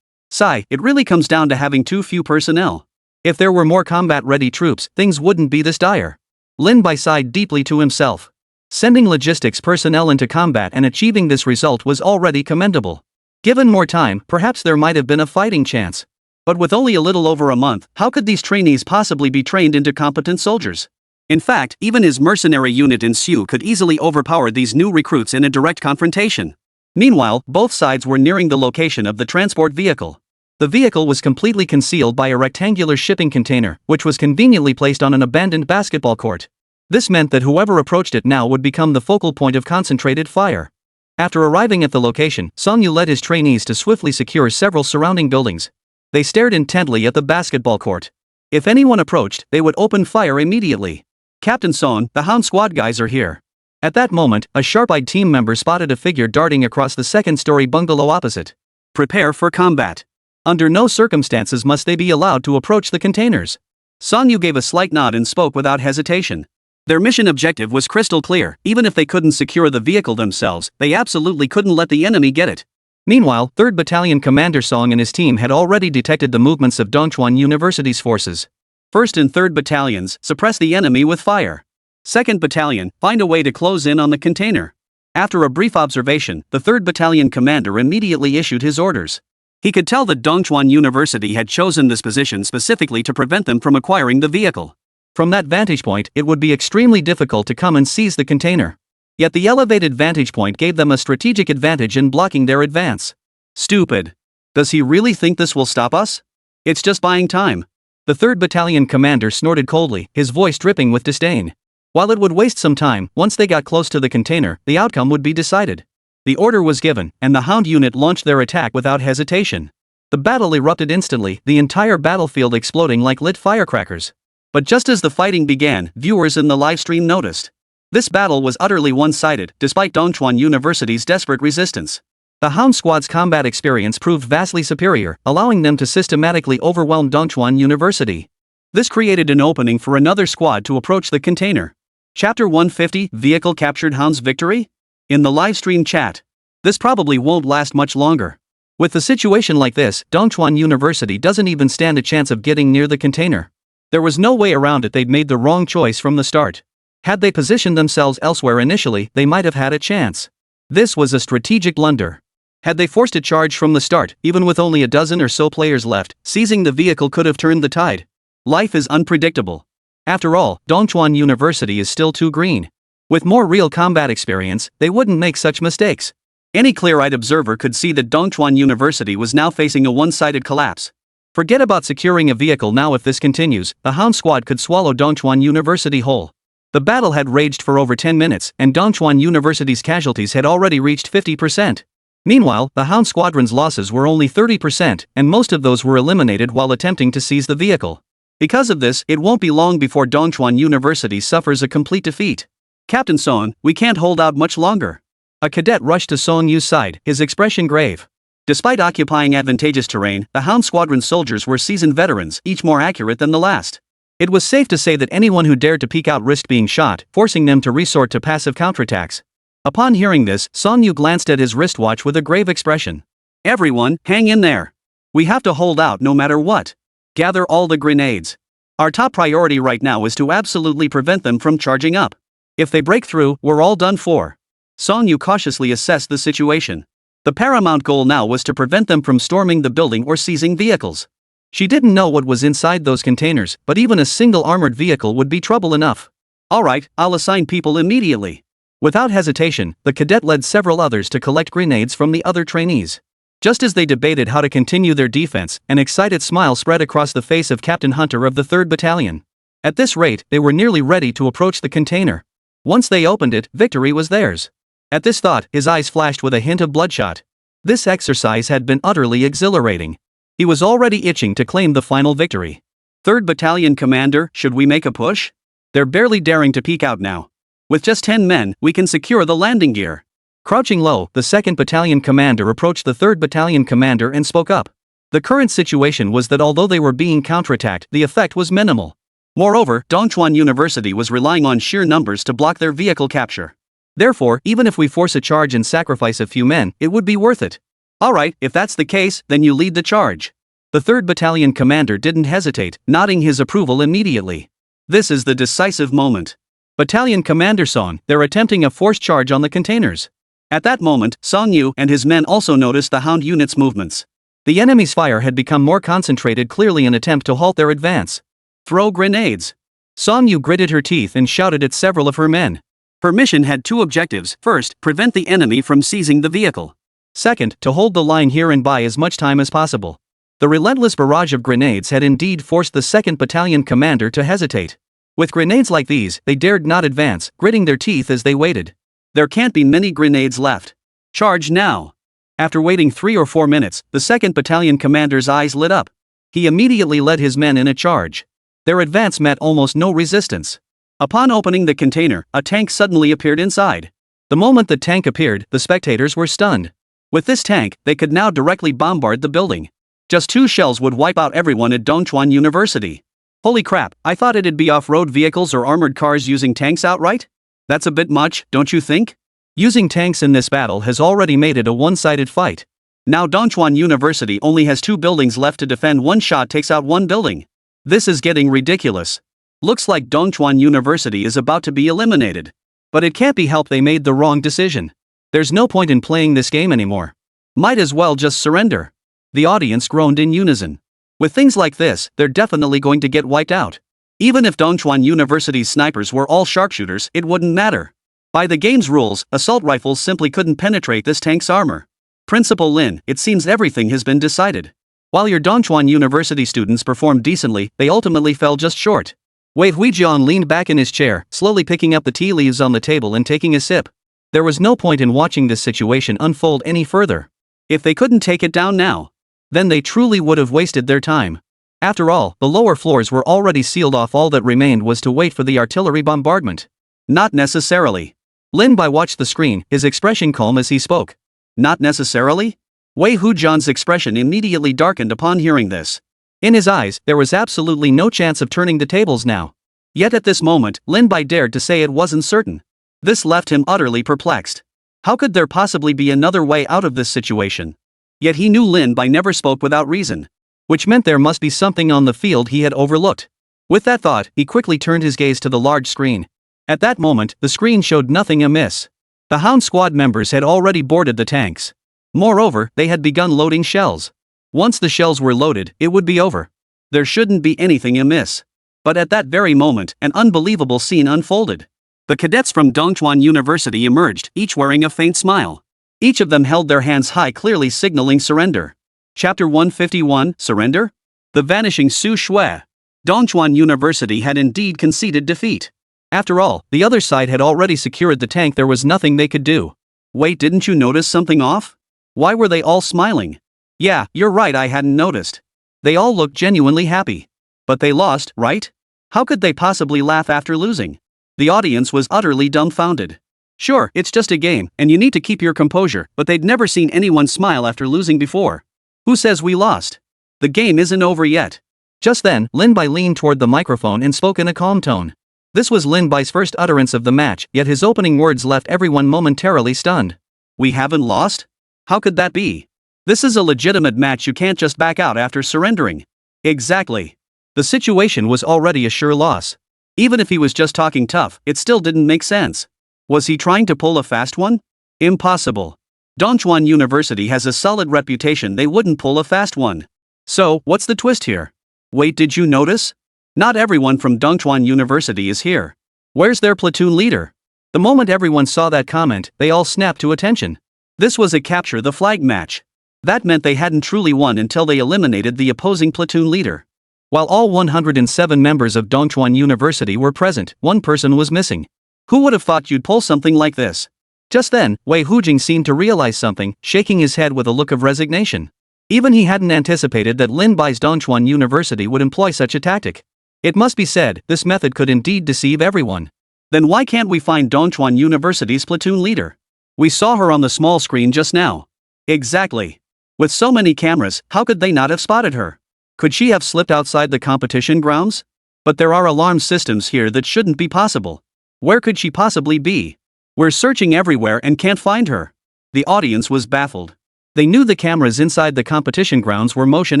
It really comes down to having too few personnel. If there were more combat-ready troops, things wouldn't be this dire. Lin Bai sighed deeply to himself. Sending logistics personnel into combat and achieving this result was already commendable. Given more time, perhaps there might have been a fighting chance. But with only a little over a month, how could these trainees possibly be trained into competent soldiers? In fact, even his mercenary unit in Sioux could easily overpower these new recruits in a direct confrontation. Meanwhile, both sides were nearing the location of the transport vehicle. The vehicle was completely concealed by a rectangular shipping container, which was conveniently placed on an abandoned basketball court. This meant that whoever approached it now would become the focal point of concentrated fire. After arriving at the location, Song Yu led his trainees to swiftly secure several surrounding buildings. They stared intently at the basketball court. If anyone approached, they would open fire immediately. Captain Son, the Hound Squad guys are here. At that moment, a sharp-eyed team member spotted a figure darting across the second-story bungalow opposite. Prepare for combat. Under no circumstances must they be allowed to approach the containers. Song Yu gave a slight nod and spoke without hesitation. Their mission objective was crystal clear. Even if they couldn't secure the vehicle themselves, they absolutely couldn't let the enemy get it. Meanwhile, 3rd Battalion Commander Song and his team had already detected the movements of Dongchuan University's forces. 1st and 3rd Battalions, suppress the enemy with fire. 2nd Battalion, find a way to close in on the container. After a brief observation, the 3rd Battalion commander immediately issued his orders. He could tell that Dongchuan University had chosen this position specifically to prevent them from acquiring the vehicle. From that vantage point, it would be extremely difficult to come and seize the container. Yet the elevated vantage point gave them a strategic advantage in blocking their advance. Stupid. Does he really think this will stop us? It's just buying time. The 3rd Battalion commander snorted coldly, his voice dripping with disdain. While it would waste some time, once they got close to the container, the outcome would be decided. The order was given, and the Hound unit launched their attack without hesitation. The battle erupted instantly, the entire battlefield exploding like lit firecrackers. But just as the fighting began, viewers in the livestream noticed. This battle was utterly one-sided, despite Dongchuan University's desperate resistance. The Hound Squad's combat experience proved vastly superior, allowing them to systematically overwhelm Dongchuan University. This created an opening for another squad to approach the container. Chapter 150, Vehicle Captured Hound's Victory? In the livestream chat. This probably won't last much longer. With the situation like this, Dongchuan University doesn't even stand a chance of getting near the container. There was no way around it. They'd made the wrong choice from the start. Had they positioned themselves elsewhere initially, they might have had a chance. This was a strategic blunder. Had they forced a charge from the start, even with only a dozen or so players left, seizing the vehicle could have turned the tide. Life is unpredictable. After all, Dongchuan University is still too green. With more real combat experience, they wouldn't make such mistakes. Any clear-eyed observer could see that Dongchuan University was now facing a one-sided collapse. Forget about securing a vehicle now. If this continues, the Hound Squad could swallow Dongchuan University whole. The battle had raged for over 10 minutes, and Dongchuan University's casualties had already reached 50%. Meanwhile, the Hound Squadron's losses were only 30%, and most of those were eliminated while attempting to seize the vehicle. Because of this, it won't be long before Dongchuan University suffers a complete defeat. Captain Song, we can't hold out much longer. A cadet rushed to Song Yu's side, his expression grave. Despite occupying advantageous terrain, the Hound Squadron soldiers were seasoned veterans, each more accurate than the last. It was safe to say that anyone who dared to peek out risked being shot, forcing them to resort to passive counterattacks. Upon hearing this, Song Yu glanced at his wristwatch with a grave expression. Everyone, hang in there. We have to hold out no matter what. Gather all the grenades. Our top priority right now is to absolutely prevent them from charging up. If they break through, we're all done for. Song Yu cautiously assessed the situation. The paramount goal now was to prevent them from storming the building or seizing vehicles. She didn't know what was inside those containers, but even a single armored vehicle would be trouble enough. Alright, I'll assign people immediately. Without hesitation, the cadet led several others to collect grenades from the other trainees. Just as they debated how to continue their defense, an excited smile spread across the face of Captain Hunter of the 3rd Battalion. At this rate, they were nearly ready to approach the container. Once they opened it, victory was theirs. At this thought, his eyes flashed with a hint of bloodshot. This exercise had been utterly exhilarating. He was already itching to claim the final victory. 3rd Battalion Commander, should we make a push? They're barely daring to peek out now. With just 10 men, we can secure the landing gear. Crouching low, the 2nd Battalion Commander approached the 3rd Battalion Commander and spoke up. The current situation was that although they were being counterattacked, the effect was minimal. Moreover, Dongchuan University was relying on sheer numbers to block their vehicle capture. Therefore, even if we force a charge and sacrifice a few men, it would be worth it. Alright, if that's the case, then you lead the charge. The 3rd Battalion Commander didn't hesitate, nodding his approval immediately. This is the decisive moment. Battalion Commander Song, they're attempting a forced charge on the containers. At that moment, Song Yu and his men also noticed the Hound unit's movements. The enemy's fire had become more concentrated, clearly an attempt to halt their advance. Throw grenades. Song Yu gritted her teeth and shouted at several of her men. Her mission had two objectives. First, prevent the enemy from seizing the vehicle. Second, to hold the line here and buy as much time as possible. The relentless barrage of grenades had indeed forced the 2nd Battalion Commander to hesitate. With grenades like these, they dared not advance, gritting their teeth as they waited. There can't be many grenades left. Charge now. After waiting 3 or 4 minutes, the 2nd Battalion Commander's eyes lit up. He immediately led his men in a charge. Their advance met almost no resistance. Upon opening the container, a tank suddenly appeared inside. The moment the tank appeared, the spectators were stunned. With this tank, they could now directly bombard the building. Just 2 shells would wipe out everyone at Dongchuan University. Holy crap, I thought it'd be off-road vehicles or armored cars using tanks outright? That's a bit much, don't you think? Using tanks in this battle has already made it a one-sided fight. Now Dongchuan University only has 2 buildings left to defend. 1 shot takes out 1 building. This is getting ridiculous. Looks like Dongchuan University is about to be eliminated. But it can't be helped, they made the wrong decision. There's no point in playing this game anymore. Might as well just surrender. The audience groaned in unison. With things like this, they're definitely going to get wiped out. Even if Dongchuan University's snipers were all sharpshooters, it wouldn't matter. By the game's rules, assault rifles simply couldn't penetrate this tank's armor. Principal Lin, it seems everything has been decided. While your Dongchuan University students performed decently, they ultimately fell just short. Wei Huijian leaned back in his chair, slowly picking up the tea leaves on the table and taking a sip. There was no point in watching this situation unfold any further. If they couldn't take it down now, Then they truly would have wasted their time. After all, the lower floors were already sealed off. All that remained was to wait for the artillery bombardment. Not necessarily. Lin Bai watched the screen, his expression calm as he spoke. Not necessarily? Wei Hujian's expression immediately darkened upon hearing this. In his eyes, there was absolutely no chance of turning the tables now. Yet at this moment, Lin Bai dared to say it wasn't certain. This left him utterly perplexed. How could there possibly be another way out of this situation? Yet he knew Lin Bai never spoke without reason. Which meant there must be something on the field he had overlooked. With that thought, he quickly turned his gaze to the large screen. At that moment, the screen showed nothing amiss. The Hound Squad members had already boarded the tanks. Moreover, they had begun loading shells. Once the shells were loaded, it would be over. There shouldn't be anything amiss. But at that very moment, an unbelievable scene unfolded. The cadets from Dongchuan University emerged, each wearing a faint smile. Each of them held their hands high, clearly signaling surrender. Chapter 151, Surrender? The Vanishing Su Shui. Dongchuan University had indeed conceded defeat. After all, the other side had already secured the tank. There was nothing they could do. Wait, didn't you notice something off? Why were they all smiling? Yeah, you're right, I hadn't noticed. They all looked genuinely happy. But they lost, right? How could they possibly laugh after losing? The audience was utterly dumbfounded. Sure, it's just a game, and you need to keep your composure, but they'd never seen anyone smile after losing before. Who says we lost? The game isn't over yet. Just then, Lin Bai leaned toward the microphone and spoke in a calm tone. This was Lin Bai's first utterance of the match, yet his opening words left everyone momentarily stunned. We haven't lost? How could that be? This is a legitimate match, you can't just back out after surrendering. Exactly. The situation was already a sure loss. Even if he was just talking tough, it still didn't make sense. Was he trying to pull a fast one? Impossible. Dongchuan University has a solid reputation, they wouldn't pull a fast one. So, what's the twist here? Wait, did you notice? Not everyone from Dongchuan University is here. Where's their platoon leader? The moment everyone saw that comment, they all snapped to attention. This was a capture the flag match. That meant they hadn't truly won until they eliminated the opposing platoon leader. While all 107 members of Dongchuan University were present, one person was missing. Who would have thought you'd pull something like this? Just then, Wei Hujing seemed to realize something, shaking his head with a look of resignation. Even he hadn't anticipated that Lin Bai's Dongchuan University would employ such a tactic. It must be said, this method could indeed deceive everyone. Then why can't we find Dongchuan University's platoon leader? We saw her on the small screen just now. Exactly. With so many cameras, how could they not have spotted her? Could she have slipped outside the competition grounds? But there are alarm systems here that shouldn't be possible. Where could she possibly be? We're searching everywhere and can't find her. The audience was baffled. They knew the cameras inside the competition grounds were motion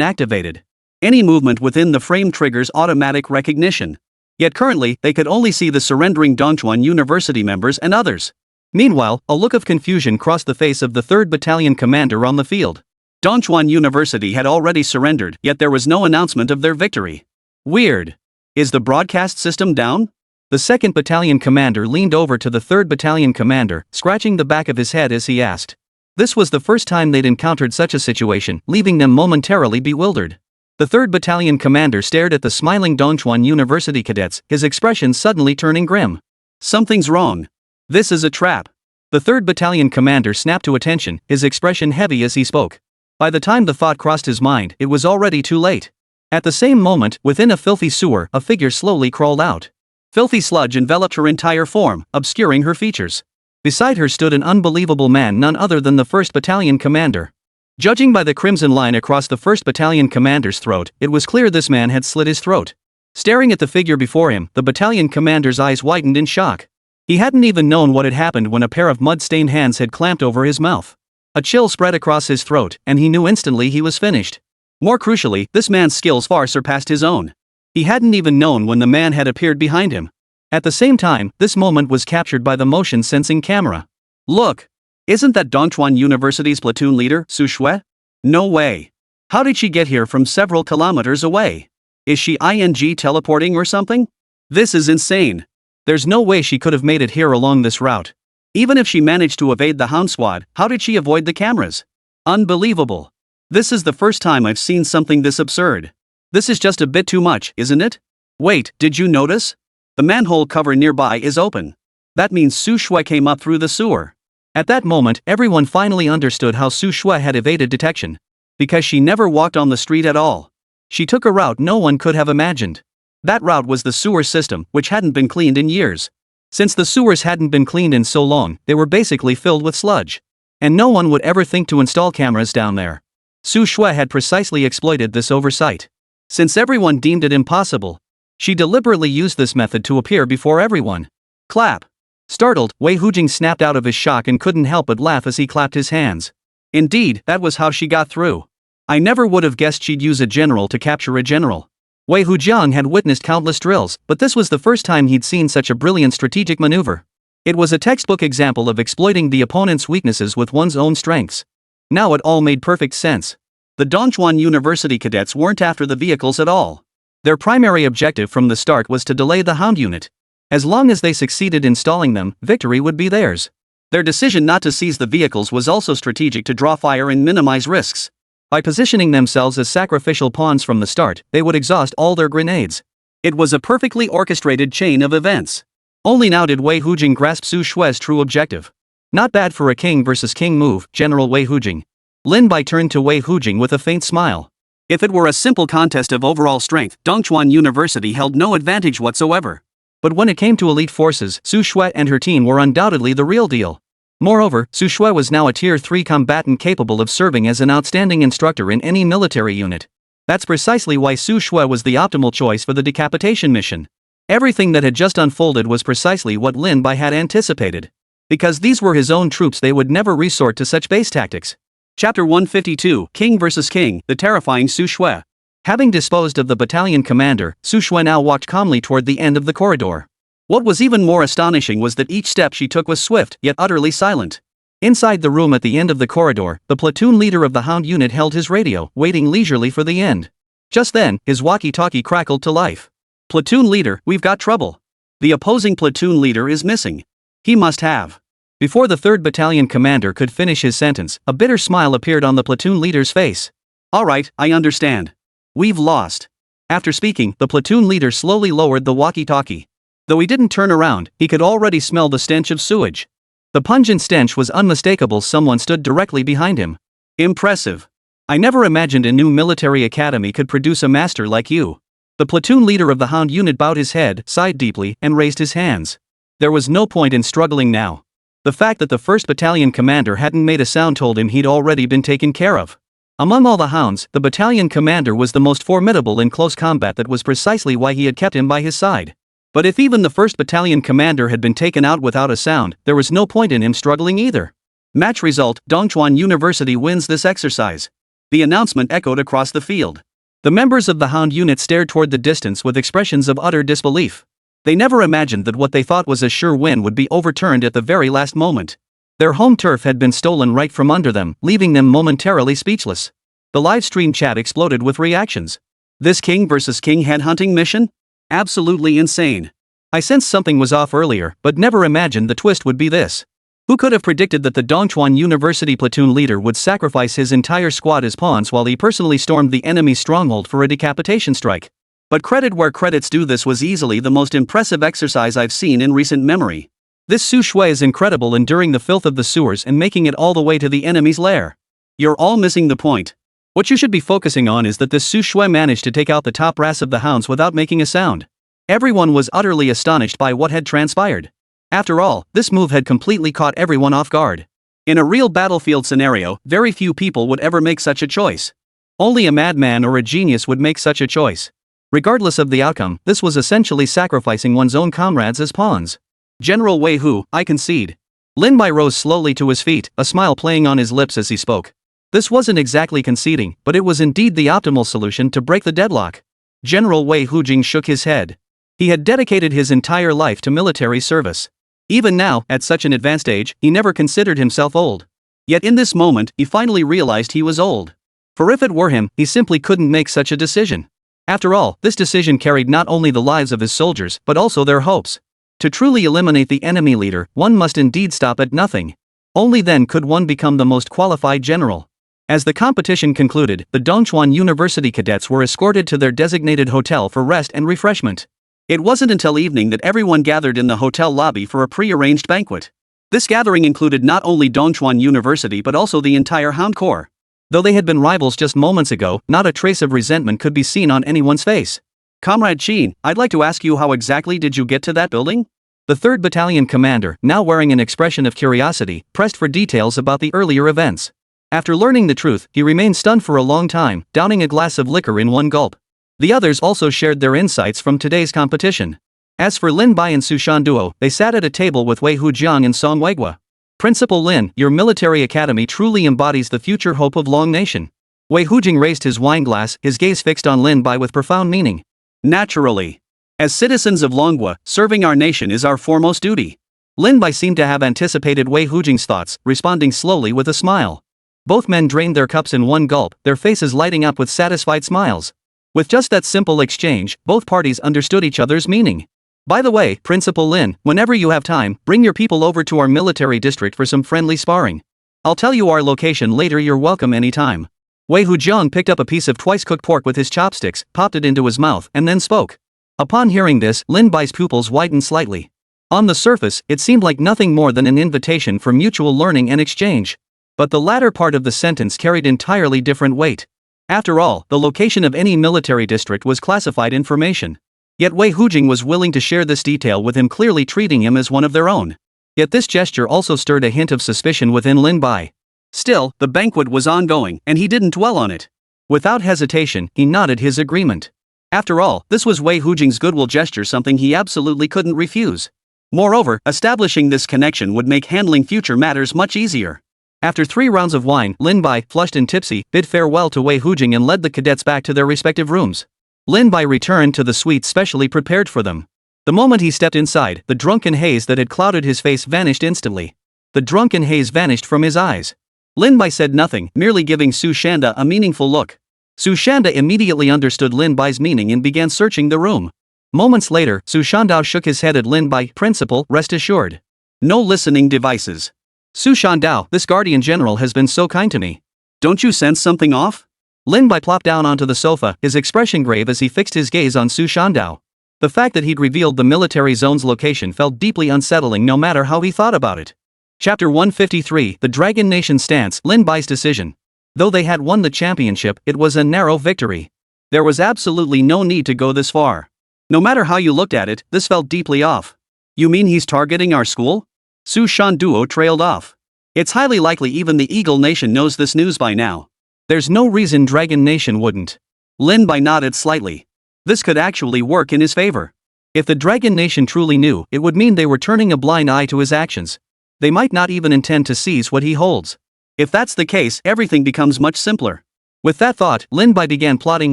activated. Any movement within the frame triggers automatic recognition. Yet currently, they could only see the surrendering Dongchuan University members and others. Meanwhile, a look of confusion crossed the face of the 3rd Battalion commander on the field. Dongchuan University had already surrendered, yet there was no announcement of their victory. Weird. Is the broadcast system down? The 2nd Battalion commander leaned over to the 3rd Battalion commander, scratching the back of his head as he asked. This was the first time they'd encountered such a situation, leaving them momentarily bewildered. The 3rd Battalion commander stared at the smiling Dongchuan University cadets, his expression suddenly turning grim. Something's wrong. This is a trap. The 3rd Battalion commander snapped to attention, his expression heavy as he spoke. By the time the thought crossed his mind, it was already too late. At the same moment, within a filthy sewer, a figure slowly crawled out. Filthy sludge enveloped her entire form, obscuring her features. Beside her stood an unbelievable man, none other than the 1st Battalion commander. Judging by the crimson line across the 1st Battalion commander's throat, it was clear this man had slit his throat. Staring at the figure before him, the battalion commander's eyes widened in shock. He hadn't even known what had happened when a pair of mud-stained hands had clamped over his mouth. A chill spread across his throat, and he knew instantly he was finished. More crucially, this man's skills far surpassed his own. He hadn't even known when the man had appeared behind him. At the same time, this moment was captured by the motion-sensing camera. Look! Isn't that Dongchuan University's platoon leader, Su Shui? No way. How did she get here from several kilometers away? Is she teleporting or something? This is insane. There's no way she could have made it here along this route. Even if she managed to evade the Hound Squad, how did she avoid the cameras? Unbelievable. This is the first time I've seen something this absurd. This is just a bit too much, isn't it? Wait, did you notice? The manhole cover nearby is open. That means Su Shui came up through the sewer. At that moment, everyone finally understood how Su Shui had evaded detection. Because she never walked on the street at all. She took a route no one could have imagined. That route was the sewer system, which hadn't been cleaned in years. Since the sewers hadn't been cleaned in so long, they were basically filled with sludge. And no one would ever think to install cameras down there. Su Shui had precisely exploited this oversight. Since everyone deemed it impossible, she deliberately used this method to appear before everyone. Clap. Startled, Wei Hujing snapped out of his shock and couldn't help but laugh as he clapped his hands. Indeed, that was how she got through. I never would have guessed she'd use a general to capture a general. Wei Hujiang had witnessed countless drills, but this was the first time he'd seen such a brilliant strategic maneuver. It was a textbook example of exploiting the opponent's weaknesses with one's own strengths. Now it all made perfect sense. The Dongchuan University cadets weren't after the vehicles at all. Their primary objective from the start was to delay the Hound unit. As long as they succeeded in stalling them, victory would be theirs. Their decision not to seize the vehicles was also strategic to draw fire and minimize risks. By positioning themselves as sacrificial pawns from the start, they would exhaust all their grenades. It was a perfectly orchestrated chain of events. Only now did Wei Hujing grasp Su Shui's true objective. Not bad for a king versus king move, General Wei Hujing. Lin Bai turned to Wei Hujing with a faint smile. If it were a simple contest of overall strength, Dongchuan University held no advantage whatsoever. But when it came to elite forces, Su Shui and her team were undoubtedly the real deal. Moreover, Su Shui was now a Tier 3 combatant capable of serving as an outstanding instructor in any military unit. That's precisely why Su Shui was the optimal choice for the decapitation mission. Everything that had just unfolded was precisely what Lin Bai had anticipated. Because these were his own troops, they would never resort to such base tactics. Chapter 152, King vs. King, the terrifying Su Shui. Having disposed of the battalion commander, Su Shui now walked calmly toward the end of the corridor. What was even more astonishing was that each step she took was swift, yet utterly silent. Inside the room at the end of the corridor, the platoon leader of the Hound unit held his radio, waiting leisurely for the end. Just then, his walkie-talkie crackled to life. Platoon leader, we've got trouble. The opposing platoon leader is missing. He must have. Before the 3rd Battalion commander could finish his sentence, a bitter smile appeared on the platoon leader's face. All right, I understand. We've lost. After speaking, the platoon leader slowly lowered the walkie-talkie. Though he didn't turn around, he could already smell the stench of sewage. The pungent stench was unmistakable. Someone stood directly behind him. Impressive. I never imagined a new military academy could produce a master like you. The platoon leader of the Hound unit bowed his head, sighed deeply, and raised his hands. There was no point in struggling now. The fact that the 1st Battalion commander hadn't made a sound told him he'd already been taken care of. Among all the Hounds, the battalion commander was the most formidable in close combat. That was precisely why he had kept him by his side. But if even the 1st Battalion commander had been taken out without a sound, there was no point in him struggling either. Match result: Dongchuan University wins this exercise. The announcement echoed across the field. The members of the Hound unit stared toward the distance with expressions of utter disbelief. They never imagined that what they thought was a sure win would be overturned at the very last moment. Their home turf had been stolen right from under them, leaving them momentarily speechless. The live stream chat exploded with reactions. This king versus king headhunting mission? Absolutely insane. I sensed something was off earlier, but never imagined the twist would be this. Who could have predicted that the Dongchuan University platoon leader would sacrifice his entire squad as pawns while he personally stormed the enemy's stronghold for a decapitation strike? But credit where credit's due, this was easily the most impressive exercise I've seen in recent memory. This Su Shui is incredible, enduring the filth of the sewers and making it all the way to the enemy's lair. You're all missing the point. What you should be focusing on is that this Su Shui managed to take out the top brass of the Hounds without making a sound. Everyone was utterly astonished by what had transpired. After all, this move had completely caught everyone off guard. In a real battlefield scenario, very few people would ever make such a choice. Only a madman or a genius would make such a choice. Regardless of the outcome, this was essentially sacrificing one's own comrades as pawns. General Wei Hu, I concede. Lin Bai rose slowly to his feet, a smile playing on his lips as he spoke. This wasn't exactly conceding, but it was indeed the optimal solution to break the deadlock. General Wei Hujing shook his head. He had dedicated his entire life to military service. Even now, at such an advanced age, he never considered himself old. Yet in this moment, he finally realized he was old. For if it were him, he simply couldn't make such a decision. After all, this decision carried not only the lives of his soldiers, but also their hopes. To truly eliminate the enemy leader, one must indeed stop at nothing. Only then could one become the most qualified general. As the competition concluded, the Dongchuan University cadets were escorted to their designated hotel for rest and refreshment. It wasn't until evening that everyone gathered in the hotel lobby for a pre-arranged banquet. This gathering included not only Dongchuan University but also the entire Hound Corps. Though they had been rivals just moments ago, not a trace of resentment could be seen on anyone's face. Comrade Sheen, I'd like to ask you, how exactly did you get to that building? The 3rd Battalion commander, now wearing an expression of curiosity, pressed for details about the earlier events. After learning the truth, he remained stunned for a long time, downing a glass of liquor in one gulp. The others also shared their insights from today's competition. As for Lin Bai and Sushan duo, they sat at a table with Wei Hujiang and Song Weiguo. Principal Lin, your military academy truly embodies the future hope of Long Nation. Wei Hujing raised his wine glass, his gaze fixed on Lin Bai with profound meaning. Naturally. As citizens of Longhua, serving our nation is our foremost duty. Lin Bai seemed to have anticipated Wei Hujing's thoughts, responding slowly with a smile. Both men drained their cups in one gulp, their faces lighting up with satisfied smiles. With just that simple exchange, both parties understood each other's meaning. By the way, Principal Lin, whenever you have time, bring your people over to our military district for some friendly sparring. I'll tell you our location later, you're welcome anytime. Wei Hujiang picked up a piece of twice-cooked pork with his chopsticks, popped it into his mouth, and then spoke. Upon hearing this, Lin Bai's pupils widened slightly. On the surface, it seemed like nothing more than an invitation for mutual learning and exchange. But the latter part of the sentence carried entirely different weight. After all, the location of any military district was classified information. Yet Wei Hujing was willing to share this detail with him, clearly treating him as one of their own. Yet this gesture also stirred a hint of suspicion within Lin Bai. Still, the banquet was ongoing, and he didn't dwell on it. Without hesitation, he nodded his agreement. After all, this was Wei Hujing's goodwill gesture, something he absolutely couldn't refuse. Moreover, establishing this connection would make handling future matters much easier. After 3 rounds of wine, Lin Bai, flushed and tipsy, bid farewell to Wei Hujing and led the cadets back to their respective rooms. Lin Bai returned to the suite specially prepared for them. The moment he stepped inside, the drunken haze that had clouded his face vanished instantly. The drunken haze vanished from his eyes. Lin Bai said nothing, merely giving Su Shanda a meaningful look. Su Shanda immediately understood Lin Bai's meaning and began searching the room. Moments later, Su Shandao shook his head at Lin Bai. Principal, rest assured. No listening devices. Su Shandao, this guardian general has been so kind to me. Don't you sense something off? Lin Bai plopped down onto the sofa, his expression grave as he fixed his gaze on Su Shandao. The fact that he'd revealed the military zone's location felt deeply unsettling no matter how he thought about it. Chapter 153, The Dragon Nation Stance, Lin Bai's decision. Though they had won the championship, it was a narrow victory. There was absolutely no need to go this far. No matter how you looked at it, this felt deeply off. You mean he's targeting our school? Su Shan duo trailed off. It's highly likely even the Eagle Nation knows this news by now. There's no reason Dragon Nation wouldn't. Lin Bai nodded slightly. This could actually work in his favor. If the Dragon Nation truly knew, it would mean they were turning a blind eye to his actions. They might not even intend to seize what he holds. If that's the case, everything becomes much simpler. With that thought, Lin Bai began plotting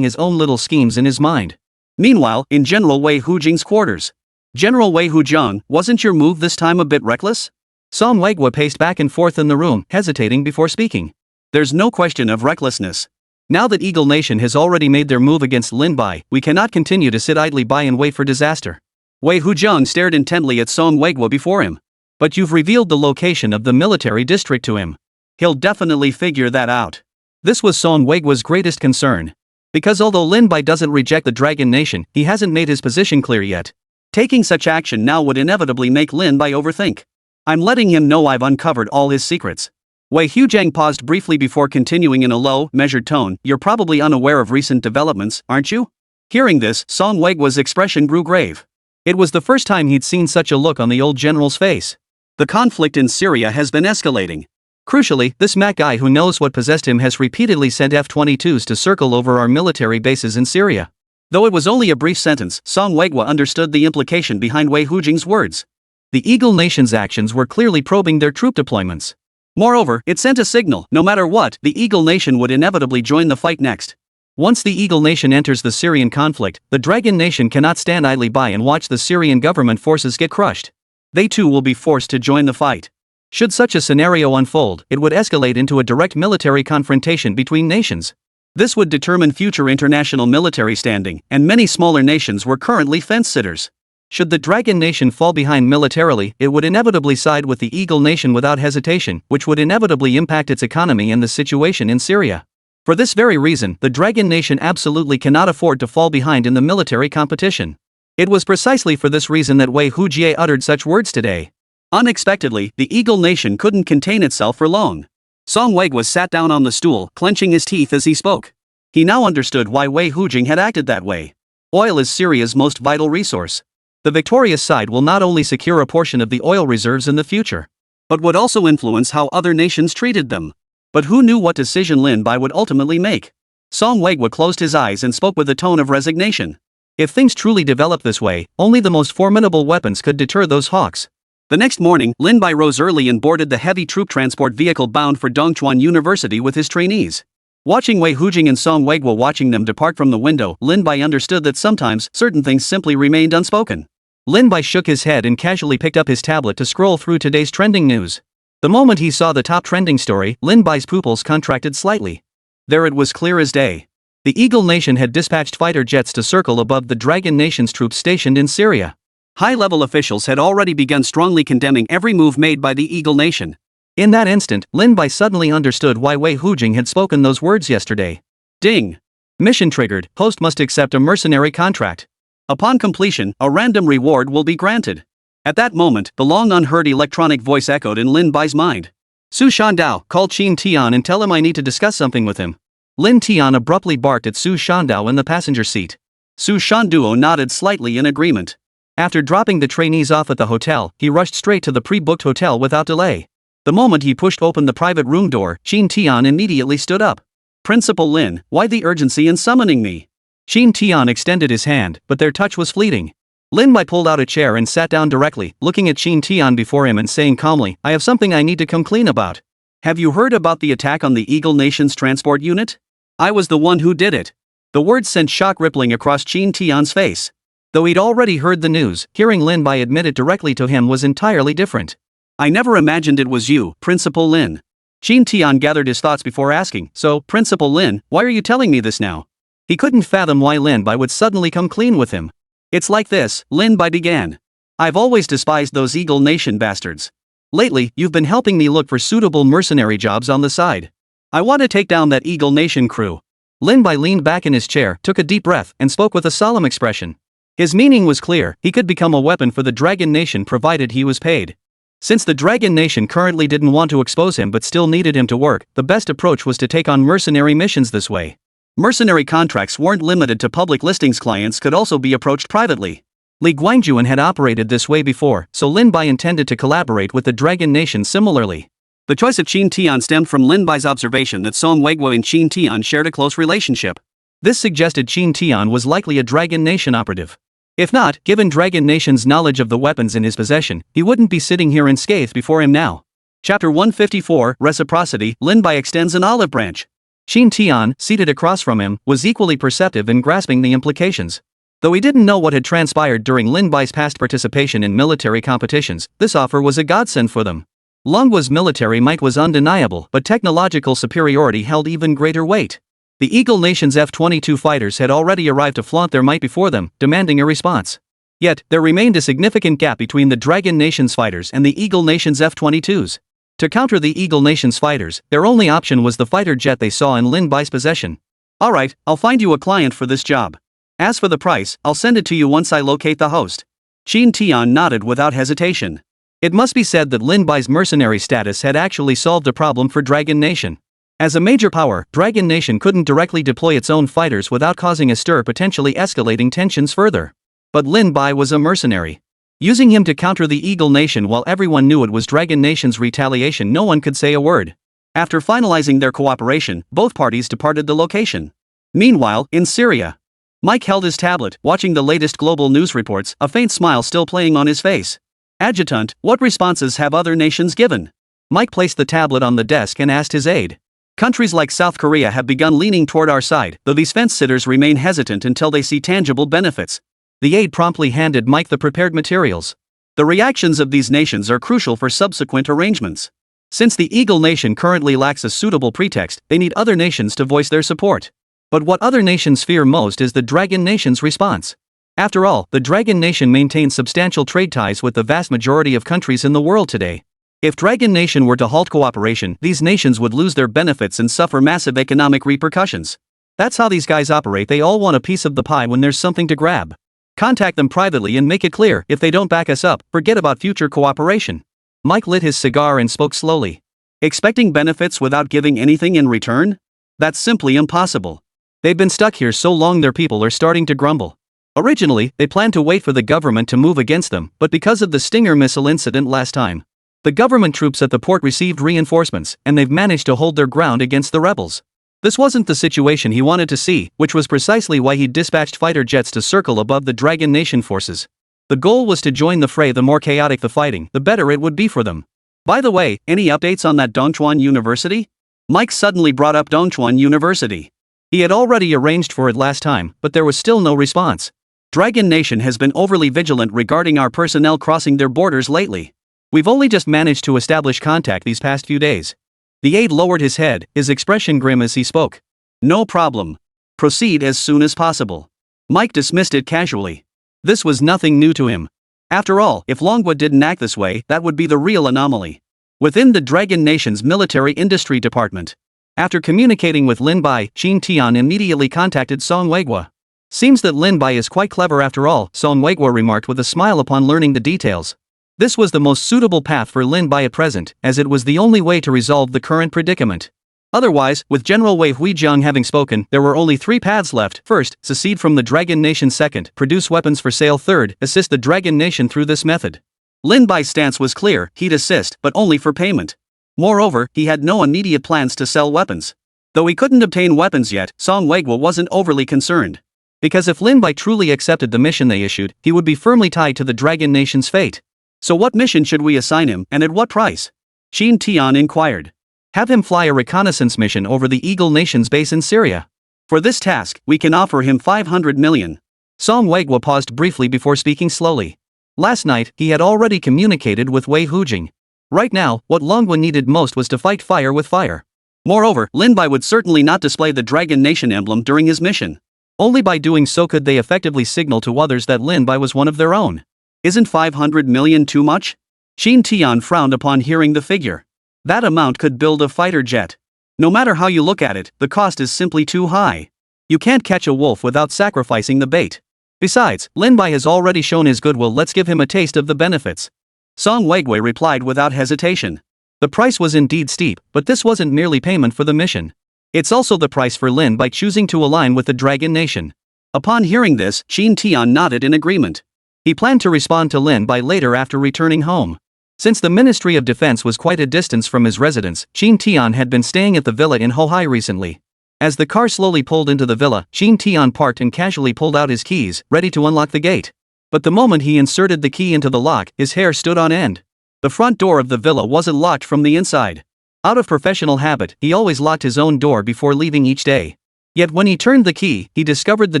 his own little schemes in his mind. Meanwhile, in General Wei Hujing's quarters. General Wei Hujiang, wasn't your move this time a bit reckless? Song Weiguo paced back and forth in the room, hesitating before speaking. There's no question of recklessness. Now that Eagle Nation has already made their move against Lin Bai, we cannot continue to sit idly by and wait for disaster. Wei Hujiang stared intently at Song Weiguo before him. But you've revealed the location of the military district to him. He'll definitely figure that out. This was Song Weiguo's greatest concern. Because although Lin Bai doesn't reject the Dragon Nation, he hasn't made his position clear yet. Taking such action now would inevitably make Lin Bai overthink. I'm letting him know I've uncovered all his secrets. Wei Hujiang paused briefly before continuing in a low, measured tone. You're probably unaware of recent developments, aren't you? Hearing this, Song Weiguo's expression grew grave. It was the first time he'd seen such a look on the old general's face. The conflict in Syria has been escalating. Crucially, this Mac guy who knows what possessed him has repeatedly sent F-22s to circle over our military bases in Syria. Though it was only a brief sentence, Song Weiguo understood the implication behind Wei Hujing's words. The Eagle Nation's actions were clearly probing their troop deployments. Moreover, it sent a signal: no matter what, the Eagle Nation would inevitably join the fight next. Once the Eagle Nation enters the Syrian conflict, the Dragon Nation cannot stand idly by and watch the Syrian government forces get crushed. They too will be forced to join the fight. Should such a scenario unfold, it would escalate into a direct military confrontation between nations. This would determine future international military standing, and many smaller nations were currently fence-sitters. Should the Dragon Nation fall behind militarily, it would inevitably side with the Eagle Nation without hesitation, which would inevitably impact its economy and the situation in Syria. For this very reason, the Dragon Nation absolutely cannot afford to fall behind in the military competition. It was precisely for this reason that Wei Hujie uttered such words today. Unexpectedly, the Eagle Nation couldn't contain itself for long. Song Weiguo sat down on the stool, clenching his teeth as he spoke. He now understood why Wei Hujing had acted that way. Oil is Syria's most vital resource. The victorious side will not only secure a portion of the oil reserves in the future, but would also influence how other nations treated them. But who knew what decision Lin Bai would ultimately make? Song Weiguo closed his eyes and spoke with a tone of resignation. If things truly develop this way, only the most formidable weapons could deter those hawks. The next morning, Lin Bai rose early and boarded the heavy troop transport vehicle bound for Dongchuan University with his trainees. Watching Wei Hujing and Song Weiguo watching them depart from the window, Lin Bai understood that sometimes certain things simply remained unspoken. Lin Bai shook his head and casually picked up his tablet to scroll through today's trending news. The moment he saw the top trending story, Lin Bai's pupils contracted slightly. There it was clear as day. The Eagle Nation had dispatched fighter jets to circle above the Dragon Nation's troops stationed in Syria. High-level officials had already begun strongly condemning every move made by the Eagle Nation. In that instant, Lin Bai suddenly understood why Wei Hujing had spoken those words yesterday. Ding! Mission triggered, host must accept a mercenary contract. Upon completion, a random reward will be granted. At that moment, the long-unheard electronic voice echoed in Lin Bai's mind. Su Shandao, call Qin Tian and tell him I need to discuss something with him. Lin Tian abruptly barked at Su Shandao in the passenger seat. Su Shanduo nodded slightly in agreement. After dropping the trainees off at the hotel, he rushed straight to the pre-booked hotel without delay. The moment he pushed open the private room door, Qin Tian immediately stood up. Principal Lin, why the urgency in summoning me? Qin Tian extended his hand, but their touch was fleeting. Lin Bai pulled out a chair and sat down directly, looking at Qin Tian before him and saying calmly, I have something I need to come clean about. Have you heard about the attack on the Eagle Nation's transport unit? I was the one who did it. The words sent shock rippling across Qin Tian's face. Though he'd already heard the news, hearing Lin Bai admit it directly to him was entirely different. I never imagined it was you, Principal Lin. Qin Tian gathered his thoughts before asking, so, Principal Lin, why are you telling me this now? He couldn't fathom why Lin Bai would suddenly come clean with him. It's like this, Lin Bai began. I've always despised those Eagle Nation bastards. Lately, you've been helping me look for suitable mercenary jobs on the side. I want to take down that Eagle Nation crew. Lin Bai leaned back in his chair, took a deep breath, and spoke with a solemn expression. His meaning was clear, he could become a weapon for the Dragon Nation provided he was paid. Since the Dragon Nation currently didn't want to expose him but still needed him to work, the best approach was to take on mercenary missions this way. Mercenary contracts weren't limited to public listings, clients could also be approached privately. Li Guangjuan had operated this way before, so Lin Bai intended to collaborate with the Dragon Nation similarly. The choice of Qin Tian stemmed from Lin Bai's observation that Song Weiguo and Qin Tian shared a close relationship. This suggested Qin Tian was likely a Dragon Nation operative. If not, given Dragon Nation's knowledge of the weapons in his possession, he wouldn't be sitting here unscathed before him now. Chapter 154, Reciprocity, Lin Bai extends an olive branch. Qin Tian, seated across from him, was equally perceptive in grasping the implications. Though he didn't know what had transpired during Lin Bai's past participation in military competitions, this offer was a godsend for them. Longhua's military might was undeniable, but technological superiority held even greater weight. The Eagle Nation's F-22 fighters had already arrived to flaunt their might before them, demanding a response. Yet, there remained a significant gap between the Dragon Nation's fighters and the Eagle Nation's F-22s. To counter the Eagle Nation's fighters, their only option was the fighter jet they saw in Lin Bai's possession. Alright, I'll find you a client for this job. As for the price, I'll send it to you once I locate the host. Qin Tian nodded without hesitation. It must be said that Lin Bai's mercenary status had actually solved a problem for Dragon Nation. As a major power, Dragon Nation couldn't directly deploy its own fighters without causing a stir, potentially escalating tensions further. But Lin Bai was a mercenary. Using him to counter the Eagle Nation while everyone knew it was Dragon Nation's retaliation, no one could say a word. After finalizing their cooperation, both parties departed the location. Meanwhile, in Syria, Mike held his tablet, watching the latest global news reports, a faint smile still playing on his face. Adjutant, what responses have other nations given? Mike placed the tablet on the desk and asked his aide. Countries like South Korea have begun leaning toward our side, though these fence-sitters remain hesitant until they see tangible benefits. The aide promptly handed Mike the prepared materials. The reactions of these nations are crucial for subsequent arrangements. Since the Eagle Nation currently lacks a suitable pretext, they need other nations to voice their support. But what other nations fear most is the Dragon Nation's response. After all, the Dragon Nation maintains substantial trade ties with the vast majority of countries in the world today. If Dragon Nation were to halt cooperation, these nations would lose their benefits and suffer massive economic repercussions. That's how these guys operate. They all want a piece of the pie when there's something to grab. Contact them privately and make it clear, if they don't back us up, forget about future cooperation. Mike lit his cigar and spoke slowly. Expecting benefits without giving anything in return? That's simply impossible. They've been stuck here so long their people are starting to grumble. Originally, they planned to wait for the government to move against them, but because of the Stinger missile incident last time, the government troops at the port received reinforcements, and they've managed to hold their ground against the rebels. This wasn't the situation he wanted to see, which was precisely why he dispatched fighter jets to circle above the Dragon Nation forces. The goal was to join the fray. The more chaotic the fighting, the better it would be for them. By the way, any updates on that Dongchuan University? Mike suddenly brought up Dongchuan University. He had already arranged for it last time, but there was still no response. Dragon Nation has been overly vigilant regarding our personnel crossing their borders lately. We've only just managed to establish contact these past few days. The aide lowered his head, his expression grim as he spoke. No problem. Proceed as soon as possible. Mike dismissed it casually. This was nothing new to him. After all, if Longwood didn't act this way, that would be the real anomaly. Within the Dragon Nation's military industry department, after communicating with Lin Bai, Qin Tian immediately contacted Song Weiguo. Seems that Lin Bai is quite clever after all, Song Weiguo remarked with a smile upon learning the details. This was the most suitable path for Lin Bai at present, as it was the only way to resolve the current predicament. Otherwise, with General Wei Huijiang having spoken, there were only three paths left. First, secede from the Dragon Nation. Second, produce weapons for sale. Third, assist the Dragon Nation through this method. Lin Bai's stance was clear: he'd assist, but only for payment. Moreover, he had no immediate plans to sell weapons. Though he couldn't obtain weapons yet, Song Weiguo wasn't overly concerned. Because if Lin Bai truly accepted the mission they issued, he would be firmly tied to the Dragon Nation's fate. So what mission should we assign him, and at what price? Qin Tian inquired. Have him fly a reconnaissance mission over the Eagle Nation's base in Syria. For this task, we can offer him 500 million. Song Weiguo paused briefly before speaking slowly. Last night, he had already communicated with Wei Hujing. Right now, what Longwen needed most was to fight fire with fire. Moreover, Lin Bai would certainly not display the Dragon Nation emblem during his mission. Only by doing so could they effectively signal to others that Lin Bai was one of their own. Isn't 500 million too much? Qin Tian frowned upon hearing the figure. That amount could build a fighter jet. No matter how you look at it, the cost is simply too high. You can't catch a wolf without sacrificing the bait. Besides, Lin Bai has already shown his goodwill. Let's give him a taste of the benefits. Song Weiguo replied without hesitation. The price was indeed steep, but this wasn't merely payment for the mission. It's also the price for Lin Bai choosing to align with the Dragon Nation. Upon hearing this, Qin Tian nodded in agreement. He planned to respond to Lin Bai later after returning home. Since the Ministry of Defense was quite a distance from his residence, Qin Tian had been staying at the villa in Hohai recently. As the car slowly pulled into the villa, Qin Tian parked and casually pulled out his keys, ready to unlock the gate. But the moment he inserted the key into the lock, his hair stood on end. The front door of the villa wasn't locked from the inside. Out of professional habit, he always locked his own door before leaving each day. Yet when he turned the key, he discovered the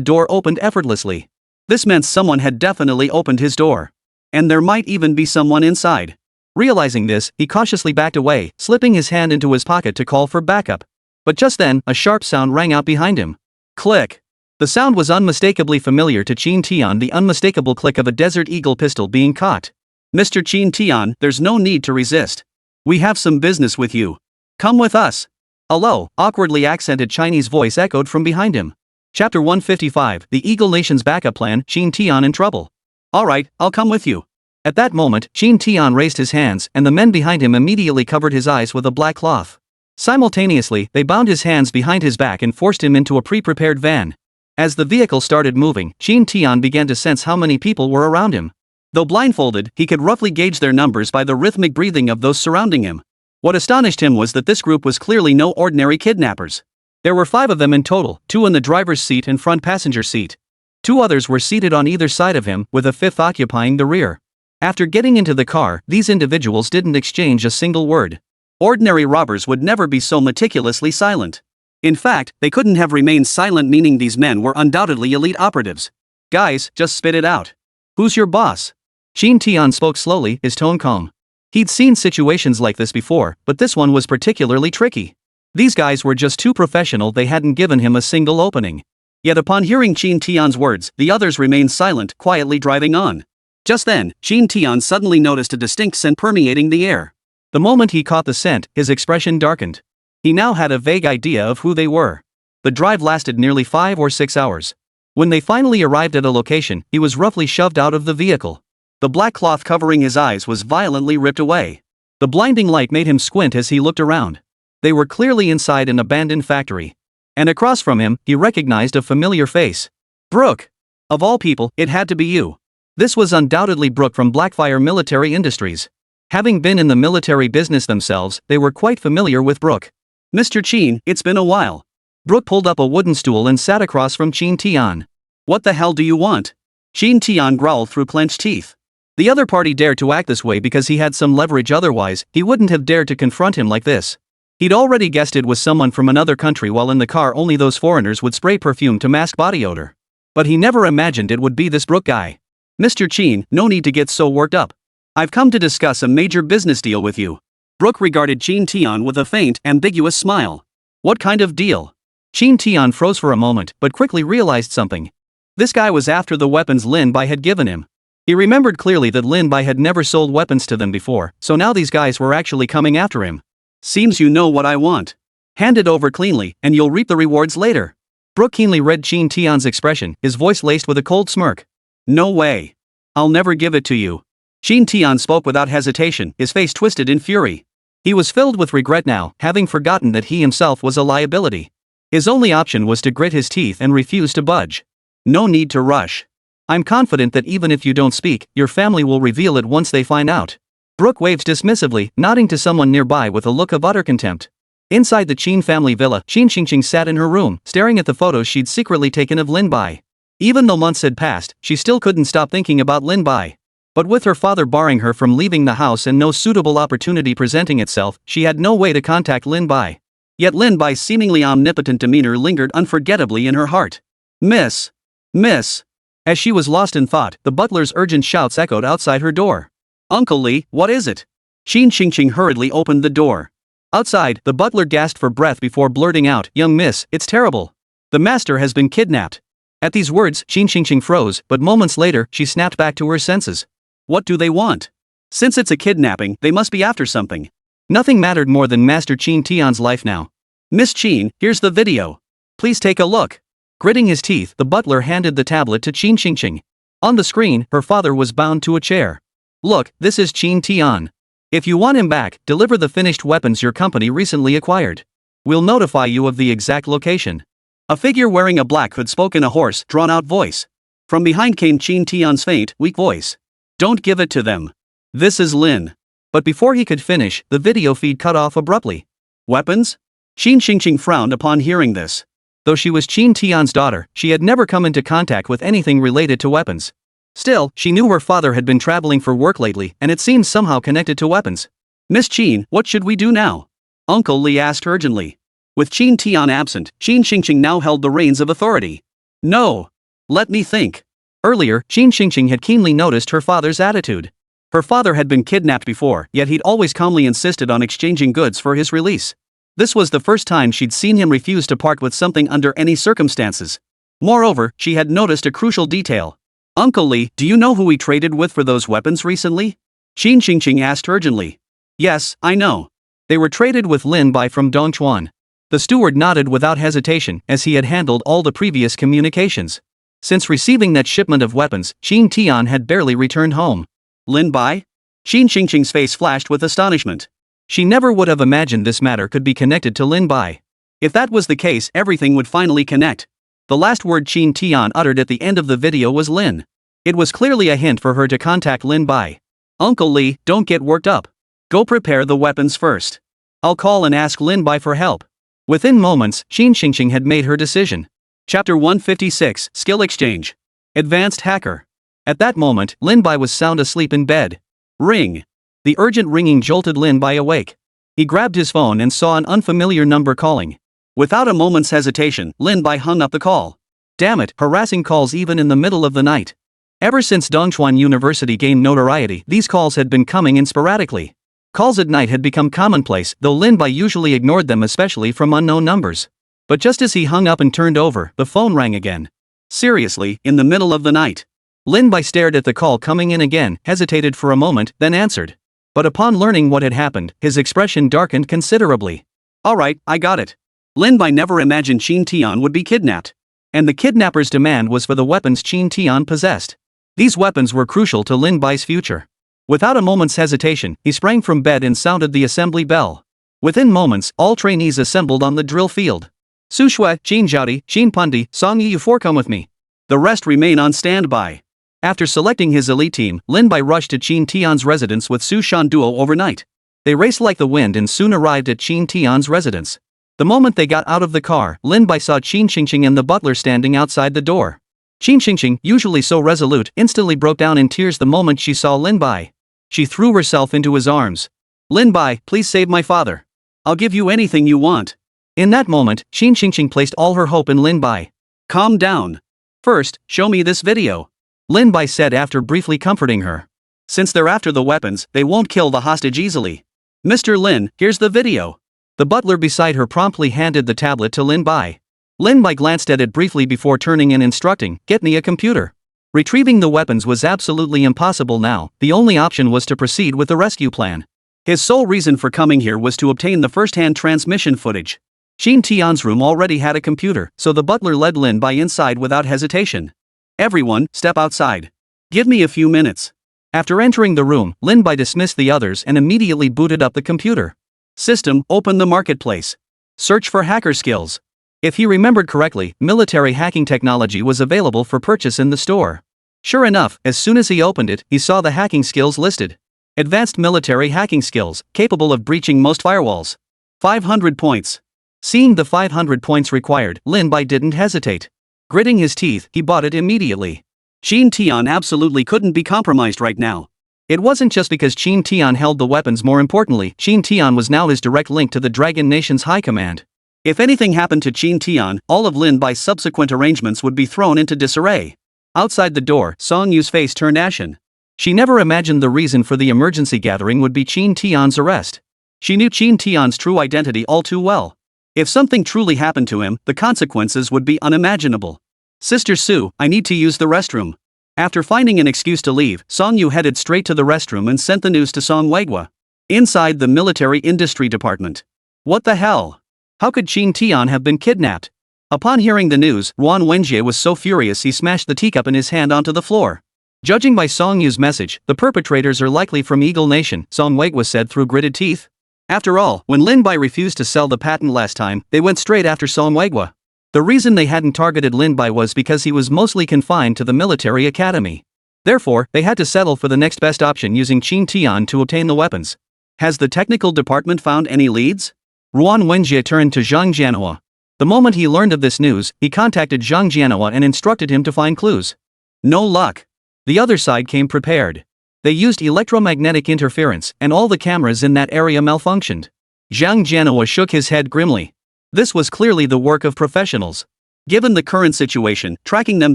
door opened effortlessly. This meant someone had definitely opened his door. And there might even be someone inside. Realizing this, he cautiously backed away, slipping his hand into his pocket to call for backup. But just then, a sharp sound rang out behind him. Click. The sound was unmistakably familiar to Qin Tian, the unmistakable click of a Desert Eagle pistol being cocked. Mr. Qin Tian, there's no need to resist. We have some business with you. Come with us. A low, awkwardly accented Chinese voice echoed from behind him. Chapter 155, The Eagle Nation's Backup Plan, Qin Tian in trouble. Alright, I'll come with you. At that moment, Qin Tian raised his hands, and the men behind him immediately covered his eyes with a black cloth. Simultaneously, they bound his hands behind his back and forced him into a pre-prepared van. As the vehicle started moving, Qin Tian began to sense how many people were around him. Though blindfolded, he could roughly gauge their numbers by the rhythmic breathing of those surrounding him. What astonished him was that this group was clearly no ordinary kidnappers. There were 5 of them in total, 2 in the driver's seat and front passenger seat. 2 others were seated on either side of him, with a 5th occupying the rear. After getting into the car, these individuals didn't exchange a single word. Ordinary robbers would never be so meticulously silent. In fact, they couldn't have remained silent, meaning these men were undoubtedly elite operatives. Guys, just spit it out. Who's your boss? Qin Tian spoke slowly, his tone calm. He'd seen situations like this before, but this one was particularly tricky. These guys were just too professional, they hadn't given him a single opening. Yet upon hearing Qin Tian's words, the others remained silent, quietly driving on. Just then, Qin Tian suddenly noticed a distinct scent permeating the air. The moment he caught the scent, his expression darkened. He now had a vague idea of who they were. The drive lasted nearly 5 or 6 hours. When they finally arrived at a location, he was roughly shoved out of the vehicle. The black cloth covering his eyes was violently ripped away. The blinding light made him squint as he looked around. They were clearly inside an abandoned factory. And across from him, he recognized a familiar face. Brooke! Of all people, it had to be you. This was undoubtedly Brooke from Blackfire Military Industries. Having been in the military business themselves, they were quite familiar with Brooke. Mr. Chin, it's been a while. Brooke pulled up a wooden stool and sat across from Chin Tian. What the hell do you want? Chin Tian growled through clenched teeth. The other party dared to act this way because he had some leverage, otherwise, he wouldn't have dared to confront him like this. He'd already guessed it was someone from another country, while in the car only those foreigners would spray perfume to mask body odor. But he never imagined it would be this Brooke guy. Mr. Chin, no need to get so worked up. I've come to discuss a major business deal with you. Brooke regarded Chin Tian with a faint, ambiguous smile. What kind of deal? Chin Tian froze for a moment, but quickly realized something. This guy was after the weapons Lin Bai had given him. He remembered clearly that Lin Bai had never sold weapons to them before, so now these guys were actually coming after him. Seems you know what I want. Hand it over cleanly, and you'll reap the rewards later. Brooke keenly read Chin Tian's expression, his voice laced with a cold smirk. No way. I'll never give it to you. Chin Tian spoke without hesitation, his face twisted in fury. He was filled with regret now, having forgotten that he himself was a liability. His only option was to grit his teeth and refuse to budge. No need to rush. I'm confident that even if you don't speak, your family will reveal it once they find out. Brooke waved dismissively, nodding to someone nearby with a look of utter contempt. Inside the Chin family villa, Chin Qingqing sat in her room, staring at the photos she'd secretly taken of Lin Bai. Even though months had passed, she still couldn't stop thinking about Lin Bai. But with her father barring her from leaving the house and no suitable opportunity presenting itself, she had no way to contact Lin Bai. Yet Lin Bai's seemingly omnipotent demeanor lingered unforgettably in her heart. Miss! Miss! As she was lost in thought, the butler's urgent shouts echoed outside her door. Uncle Li, what is it? Chin Qingqing hurriedly opened the door. Outside, the butler gasped for breath before blurting out, "Young miss, it's terrible. The master has been kidnapped." At these words, Chin Qingqing froze, but moments later, she snapped back to her senses. What do they want? Since it's a kidnapping, they must be after something. Nothing mattered more than Master Chin Tian's life now. Miss Chin, here's the video. Please take a look. Gritting his teeth, the butler handed the tablet to Chin Qingqing. On the screen, her father was bound to a chair. Look, this is Chin Tian. If you want him back, deliver the finished weapons your company recently acquired. We'll notify you of the exact location. A figure wearing a black hood spoke in a hoarse, drawn-out voice. From behind came Chin Tian's faint, weak voice. Don't give it to them. This is Lin. But before he could finish, the video feed cut off abruptly. Weapons? Chin Qingqing frowned upon hearing this. Though she was Chin Tian's daughter, she had never come into contact with anything related to weapons. Still, she knew her father had been traveling for work lately, and it seemed somehow connected to weapons. Miss Chin, what should we do now? Uncle Li asked urgently. With Chin Tian absent, Chin Qingqing now held the reins of authority. No. Let me think. Earlier, Chin Qingqing had keenly noticed her father's attitude. Her father had been kidnapped before, yet he'd always calmly insisted on exchanging goods for his release. This was the first time she'd seen him refuse to part with something under any circumstances. Moreover, she had noticed a crucial detail. Uncle Li, do you know who he traded with for those weapons recently? Chin Qingqing asked urgently. Yes, I know. They were traded with Lin Bai from Dongchuan. The steward nodded without hesitation, as he had handled all the previous communications. Since receiving that shipment of weapons, Chin Tian had barely returned home. Lin Bai? Chin Qingqing's face flashed with astonishment. She never would have imagined this matter could be connected to Lin Bai. If that was the case, everything would finally connect. The last word Chin Tian uttered at the end of the video was Lin. It was clearly a hint for her to contact Lin Bai. Uncle Li, don't get worked up. Go prepare the weapons first. I'll call and ask Lin Bai for help. Within moments, Chin Qingqing had made her decision. Chapter 156, Skill Exchange. Advanced Hacker. At that moment, Lin Bai was sound asleep in bed. Ring. The urgent ringing jolted Lin Bai awake. He grabbed his phone and saw an unfamiliar number calling. Without a moment's hesitation, Lin Bai hung up the call. Damn it, harassing calls even in the middle of the night. Ever since Dongchuan University gained notoriety, these calls had been coming in sporadically. Calls at night had become commonplace, though Lin Bai usually ignored them, especially from unknown numbers. But just as he hung up and turned over, the phone rang again. Seriously, in the middle of the night? Lin Bai stared at the call coming in again, hesitated for a moment, then answered. But upon learning what had happened, his expression darkened considerably. Alright, I got it. Lin Bai never imagined Chin Tian would be kidnapped. And the kidnapper's demand was for the weapons Chin Tian possessed. These weapons were crucial to Lin Bai's future. Without a moment's hesitation, he sprang from bed and sounded the assembly bell. Within moments, all trainees assembled on the drill field. Su Shui, Jin Zhaodi, Jin Pundi, Song Yi, you four come with me. The rest remain on standby. After selecting his elite team, Lin Bai rushed to Qin Tian's residence with Su Shan Duo overnight. They raced like the wind and soon arrived at Qin Tian's residence. The moment they got out of the car, Lin Bai saw Qin Qingqing and the butler standing outside the door. Qin Qingqing, usually so resolute, instantly broke down in tears the moment she saw Lin Bai. She threw herself into his arms. Lin Bai, please save my father. I'll give you anything you want. In that moment, Qin Qingqing placed all her hope in Lin Bai. Calm down. First, show me this video. Lin Bai said after briefly comforting her. Since they're after the weapons, they won't kill the hostage easily. Mr. Lin, here's the video. The butler beside her promptly handed the tablet to Lin Bai. Lin Bai glanced at it briefly before turning and instructing, "Get me a computer." Retrieving the weapons was absolutely impossible now. The only option was to proceed with the rescue plan. His sole reason for coming here was to obtain the first-hand transmission footage. Qin Tian's room already had a computer, so the butler led Lin Bai inside without hesitation. Everyone, step outside. Give me a few minutes. After entering the room, Lin Bai dismissed the others and immediately booted up the computer. System, open the marketplace. Search for hacker skills. If he remembered correctly, military hacking technology was available for purchase in the store. Sure enough, as soon as he opened it, he saw the hacking skills listed. Advanced military hacking skills, capable of breaching most firewalls. 500 points. Seeing the 500 points required, Lin Bai didn't hesitate. Gritting his teeth, he bought it immediately. Qin Tian absolutely couldn't be compromised right now. It wasn't just because Qin Tian held the weapons, more importantly, Qin Tian was now his direct link to the Dragon Nation's high command. If anything happened to Qin Tian, all of Lin Bai's subsequent arrangements would be thrown into disarray. Outside the door, Song Yu's face turned ashen. She never imagined the reason for the emergency gathering would be Qin Tian's arrest. She knew Qin Tian's true identity all too well. If something truly happened to him, the consequences would be unimaginable. Sister Su, I need to use the restroom. After finding an excuse to leave, Song Yu headed straight to the restroom and sent the news to Song Weigua. Inside the military industry department. What the hell? How could Qin Tian have been kidnapped? Upon hearing the news, Ruan Wenjie was so furious he smashed the teacup in his hand onto the floor. Judging by Song Yu's message, the perpetrators are likely from Eagle Nation, Song Weigua said through gritted teeth. After all, when Lin Bai refused to sell the patent last time, they went straight after Song Weigua. The reason they hadn't targeted Lin Bai was because he was mostly confined to the military academy. Therefore, they had to settle for the next best option using Qin Tian to obtain the weapons. Has the technical department found any leads? Ruan Wenjie turned to Zhang Jianhua. The moment he learned of this news, he contacted Zhang Jianhua and instructed him to find clues. No luck. The other side came prepared. They used electromagnetic interference, and all the cameras in that area malfunctioned. Zhang Jianhua shook his head grimly. This was clearly the work of professionals. Given the current situation, tracking them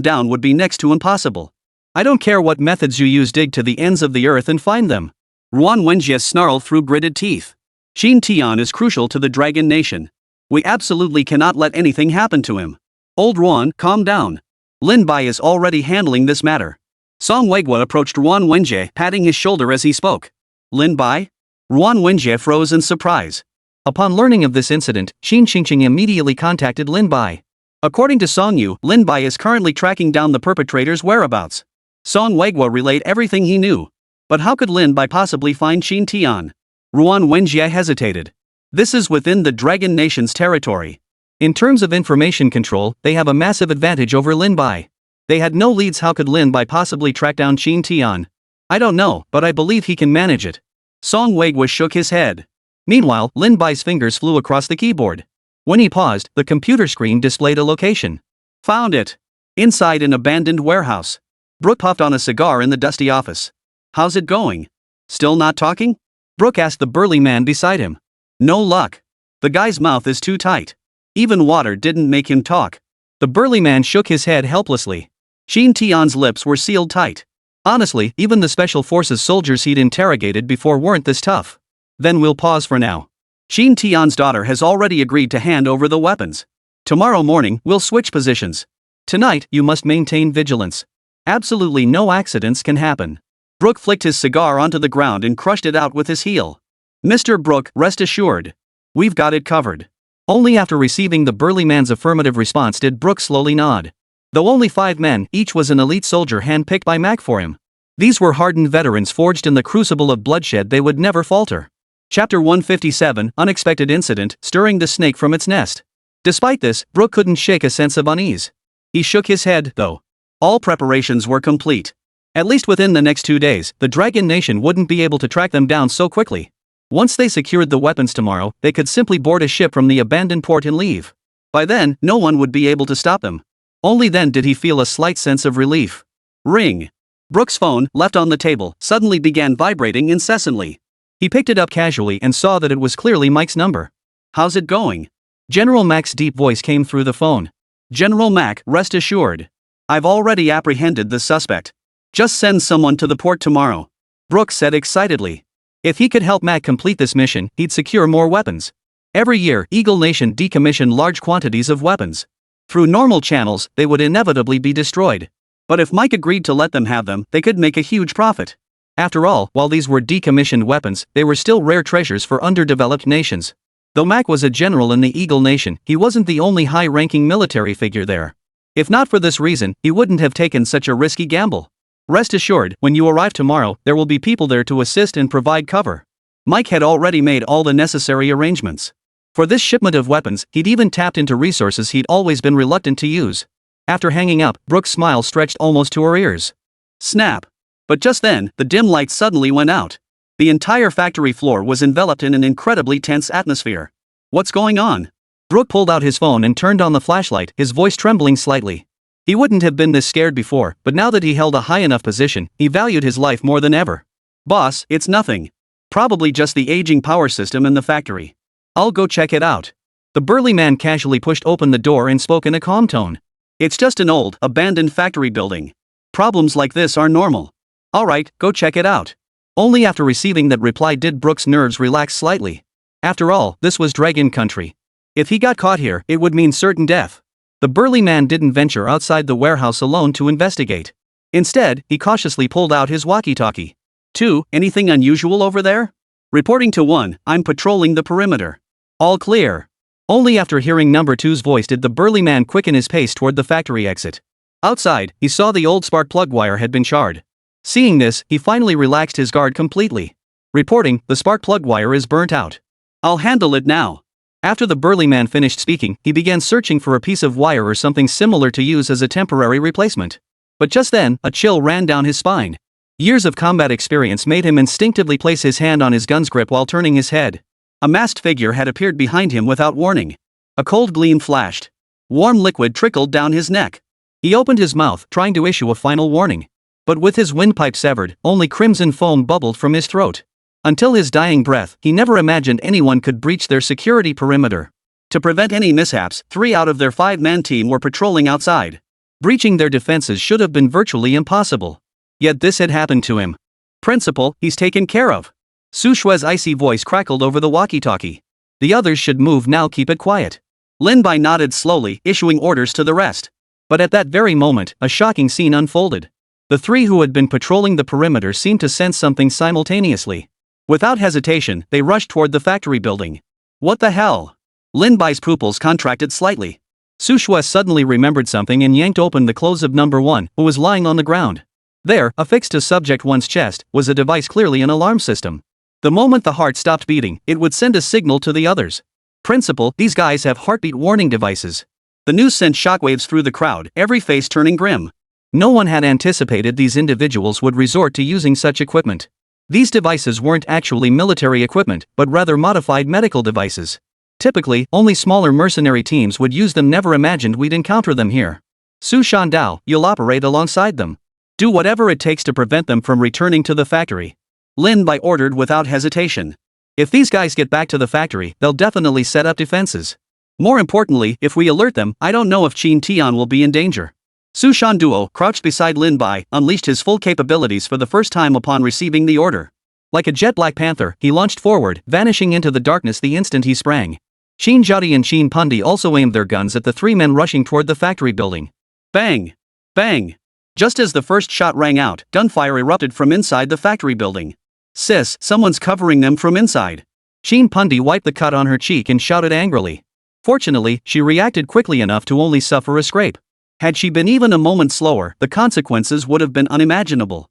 down would be next to impossible. I don't care what methods you use, dig to the ends of the earth and find them. Ruan Wenjie snarled through gritted teeth. Qin Tian is crucial to the Dragon Nation. We absolutely cannot let anything happen to him. Old Ruan, calm down. Lin Bai is already handling this matter. Song Weigua approached Ruan Wenjie, patting his shoulder as he spoke. Lin Bai? Ruan Wenjie froze in surprise. Upon learning of this incident, Qin Qingqing immediately contacted Lin Bai. According to Song Yu, Lin Bai is currently tracking down the perpetrators' whereabouts. Song Weigua relayed everything he knew. But how could Lin Bai possibly find Qin Tian? Ruan Wenjie hesitated. This is within the Dragon Nation's territory. In terms of information control, they have a massive advantage over Lin Bai. They had no leads. How could Lin Bai possibly track down Qin Tian? I don't know, but I believe he can manage it. Song Weigua shook his head. Meanwhile, Lin Bai's fingers flew across the keyboard. When he paused, the computer screen displayed a location. Found it. Inside an abandoned warehouse. Brooke puffed on a cigar in the dusty office. How's it going? Still not talking? Brooke asked the burly man beside him. No luck. The guy's mouth is too tight. Even water didn't make him talk. The burly man shook his head helplessly. Qin Tian's lips were sealed tight. Honestly, even the Special Forces soldiers he'd interrogated before weren't this tough. Then we'll pause for now. Qin Tian's daughter has already agreed to hand over the weapons. Tomorrow morning, we'll switch positions. Tonight, you must maintain vigilance. Absolutely no accidents can happen. Brooke flicked his cigar onto the ground and crushed it out with his heel. Mr. Brooke, rest assured. We've got it covered. Only after receiving the burly man's affirmative response did Brooke slowly nod. Though only 5 men, each was an elite soldier handpicked by Mac for him. These were hardened veterans forged in the crucible of bloodshed. They would never falter. Chapter 157, Unexpected Incident, Stirring the Snake from its Nest. Despite this, Brook couldn't shake a sense of unease. He shook his head, though. All preparations were complete. At least within the next 2 days, the Dragon Nation wouldn't be able to track them down so quickly. Once they secured the weapons tomorrow, they could simply board a ship from the abandoned port and leave. By then, no one would be able to stop them. Only then did he feel a slight sense of relief. Ring. Brook's phone, left on the table, suddenly began vibrating incessantly. He picked it up casually and saw that it was clearly Mike's number. "How's it going?" General Mac's deep voice came through the phone. "General Mac, rest assured. I've already apprehended the suspect. Just send someone to the port tomorrow," Brook said excitedly. If he could help Mac complete this mission, he'd secure more weapons. Every year, Eagle Nation decommissioned large quantities of weapons. Through normal channels, they would inevitably be destroyed. But if Mike agreed to let them have them, they could make a huge profit. After all, while these were decommissioned weapons, they were still rare treasures for underdeveloped nations. Though Mac was a general in the Eagle Nation, he wasn't the only high-ranking military figure there. If not for this reason, he wouldn't have taken such a risky gamble. Rest assured, when you arrive tomorrow, there will be people there to assist and provide cover. Mike had already made all the necessary arrangements. For this shipment of weapons, he'd even tapped into resources he'd always been reluctant to use. After hanging up, Brook's smile stretched almost to her ears. Snap! But just then, the dim light suddenly went out. The entire factory floor was enveloped in an incredibly tense atmosphere. "What's going on?" Brook pulled out his phone and turned on the flashlight, his voice trembling slightly. He wouldn't have been this scared before, but now that he held a high enough position, he valued his life more than ever. "Boss, it's nothing. Probably just the aging power system in the factory. I'll go check it out." The burly man casually pushed open the door and spoke in a calm tone. "It's just an old, abandoned factory building. Problems like this are normal. Alright, go check it out." Only after receiving that reply did Brook's nerves relax slightly. After all, this was Dragon Country. If he got caught here, it would mean certain death. The burly man didn't venture outside the warehouse alone to investigate. Instead, he cautiously pulled out his walkie-talkie. "2, anything unusual over there?" "Reporting to 1, I'm patrolling the perimeter." "All clear." Only after hearing number 2's voice did the burly man quicken his pace toward the factory exit. Outside, he saw the old spark plug wire had been charred. Seeing this, he finally relaxed his guard completely. Reporting, "The spark plug wire is burnt out." "I'll handle it now." After the burly man finished speaking, he began searching for a piece of wire or something similar to use as a temporary replacement. But just then, a chill ran down his spine. Years of combat experience made him instinctively place his hand on his gun's grip while turning his head. A masked figure had appeared behind him without warning. A cold gleam flashed. Warm liquid trickled down his neck. He opened his mouth, trying to issue a final warning. But with his windpipe severed, only crimson foam bubbled from his throat. Until his dying breath, he never imagined anyone could breach their security perimeter. To prevent any mishaps, 3 out of their 5-man team were patrolling outside. Breaching their defenses should have been virtually impossible. Yet this had happened to him. "Principal, he's taken care of." Su Shue's icy voice crackled over the walkie-talkie. "The others should move now, keep it quiet." Lin Bai nodded slowly, issuing orders to the rest. But at that very moment, a shocking scene unfolded. The 3 who had been patrolling the perimeter seemed to sense something simultaneously. Without hesitation, they rushed toward the factory building. "What the hell?" Lin Bai's pupils contracted slightly. Su Shue suddenly remembered something and yanked open the clothes of number 1, who was lying on the ground. There, affixed to subject 1's chest, was a device clearly an alarm system. The moment the heart stopped beating, it would send a signal to the others. "Principal, these guys have heartbeat warning devices." The news sent shockwaves through the crowd, every face turning grim. No one had anticipated these individuals would resort to using such equipment. These devices weren't actually military equipment, but rather modified medical devices. Typically, only smaller mercenary teams would use them. Never imagined we'd encounter them here. "Su Shandao, you'll operate alongside them. Do whatever it takes to prevent them from returning to the factory." Lin Bai ordered without hesitation. "If these guys get back to the factory, they'll definitely set up defenses. More importantly, if we alert them, I don't know if Qin Tian will be in danger." Su Shanduo, crouched beside Lin Bai, unleashed his full capabilities for the first time upon receiving the order. Like a jet black panther, he launched forward, vanishing into the darkness the instant he sprang. Qin Jiadi and Qin Pundi also aimed their guns at the 3 men rushing toward the factory building. Bang! Bang! Just as the first shot rang out, gunfire erupted from inside the factory building. "Sis, someone's covering them from inside." Qin Pundi wiped the cut on her cheek and shouted angrily. Fortunately, she reacted quickly enough to only suffer a scrape. Had she been even a moment slower, the consequences would have been unimaginable.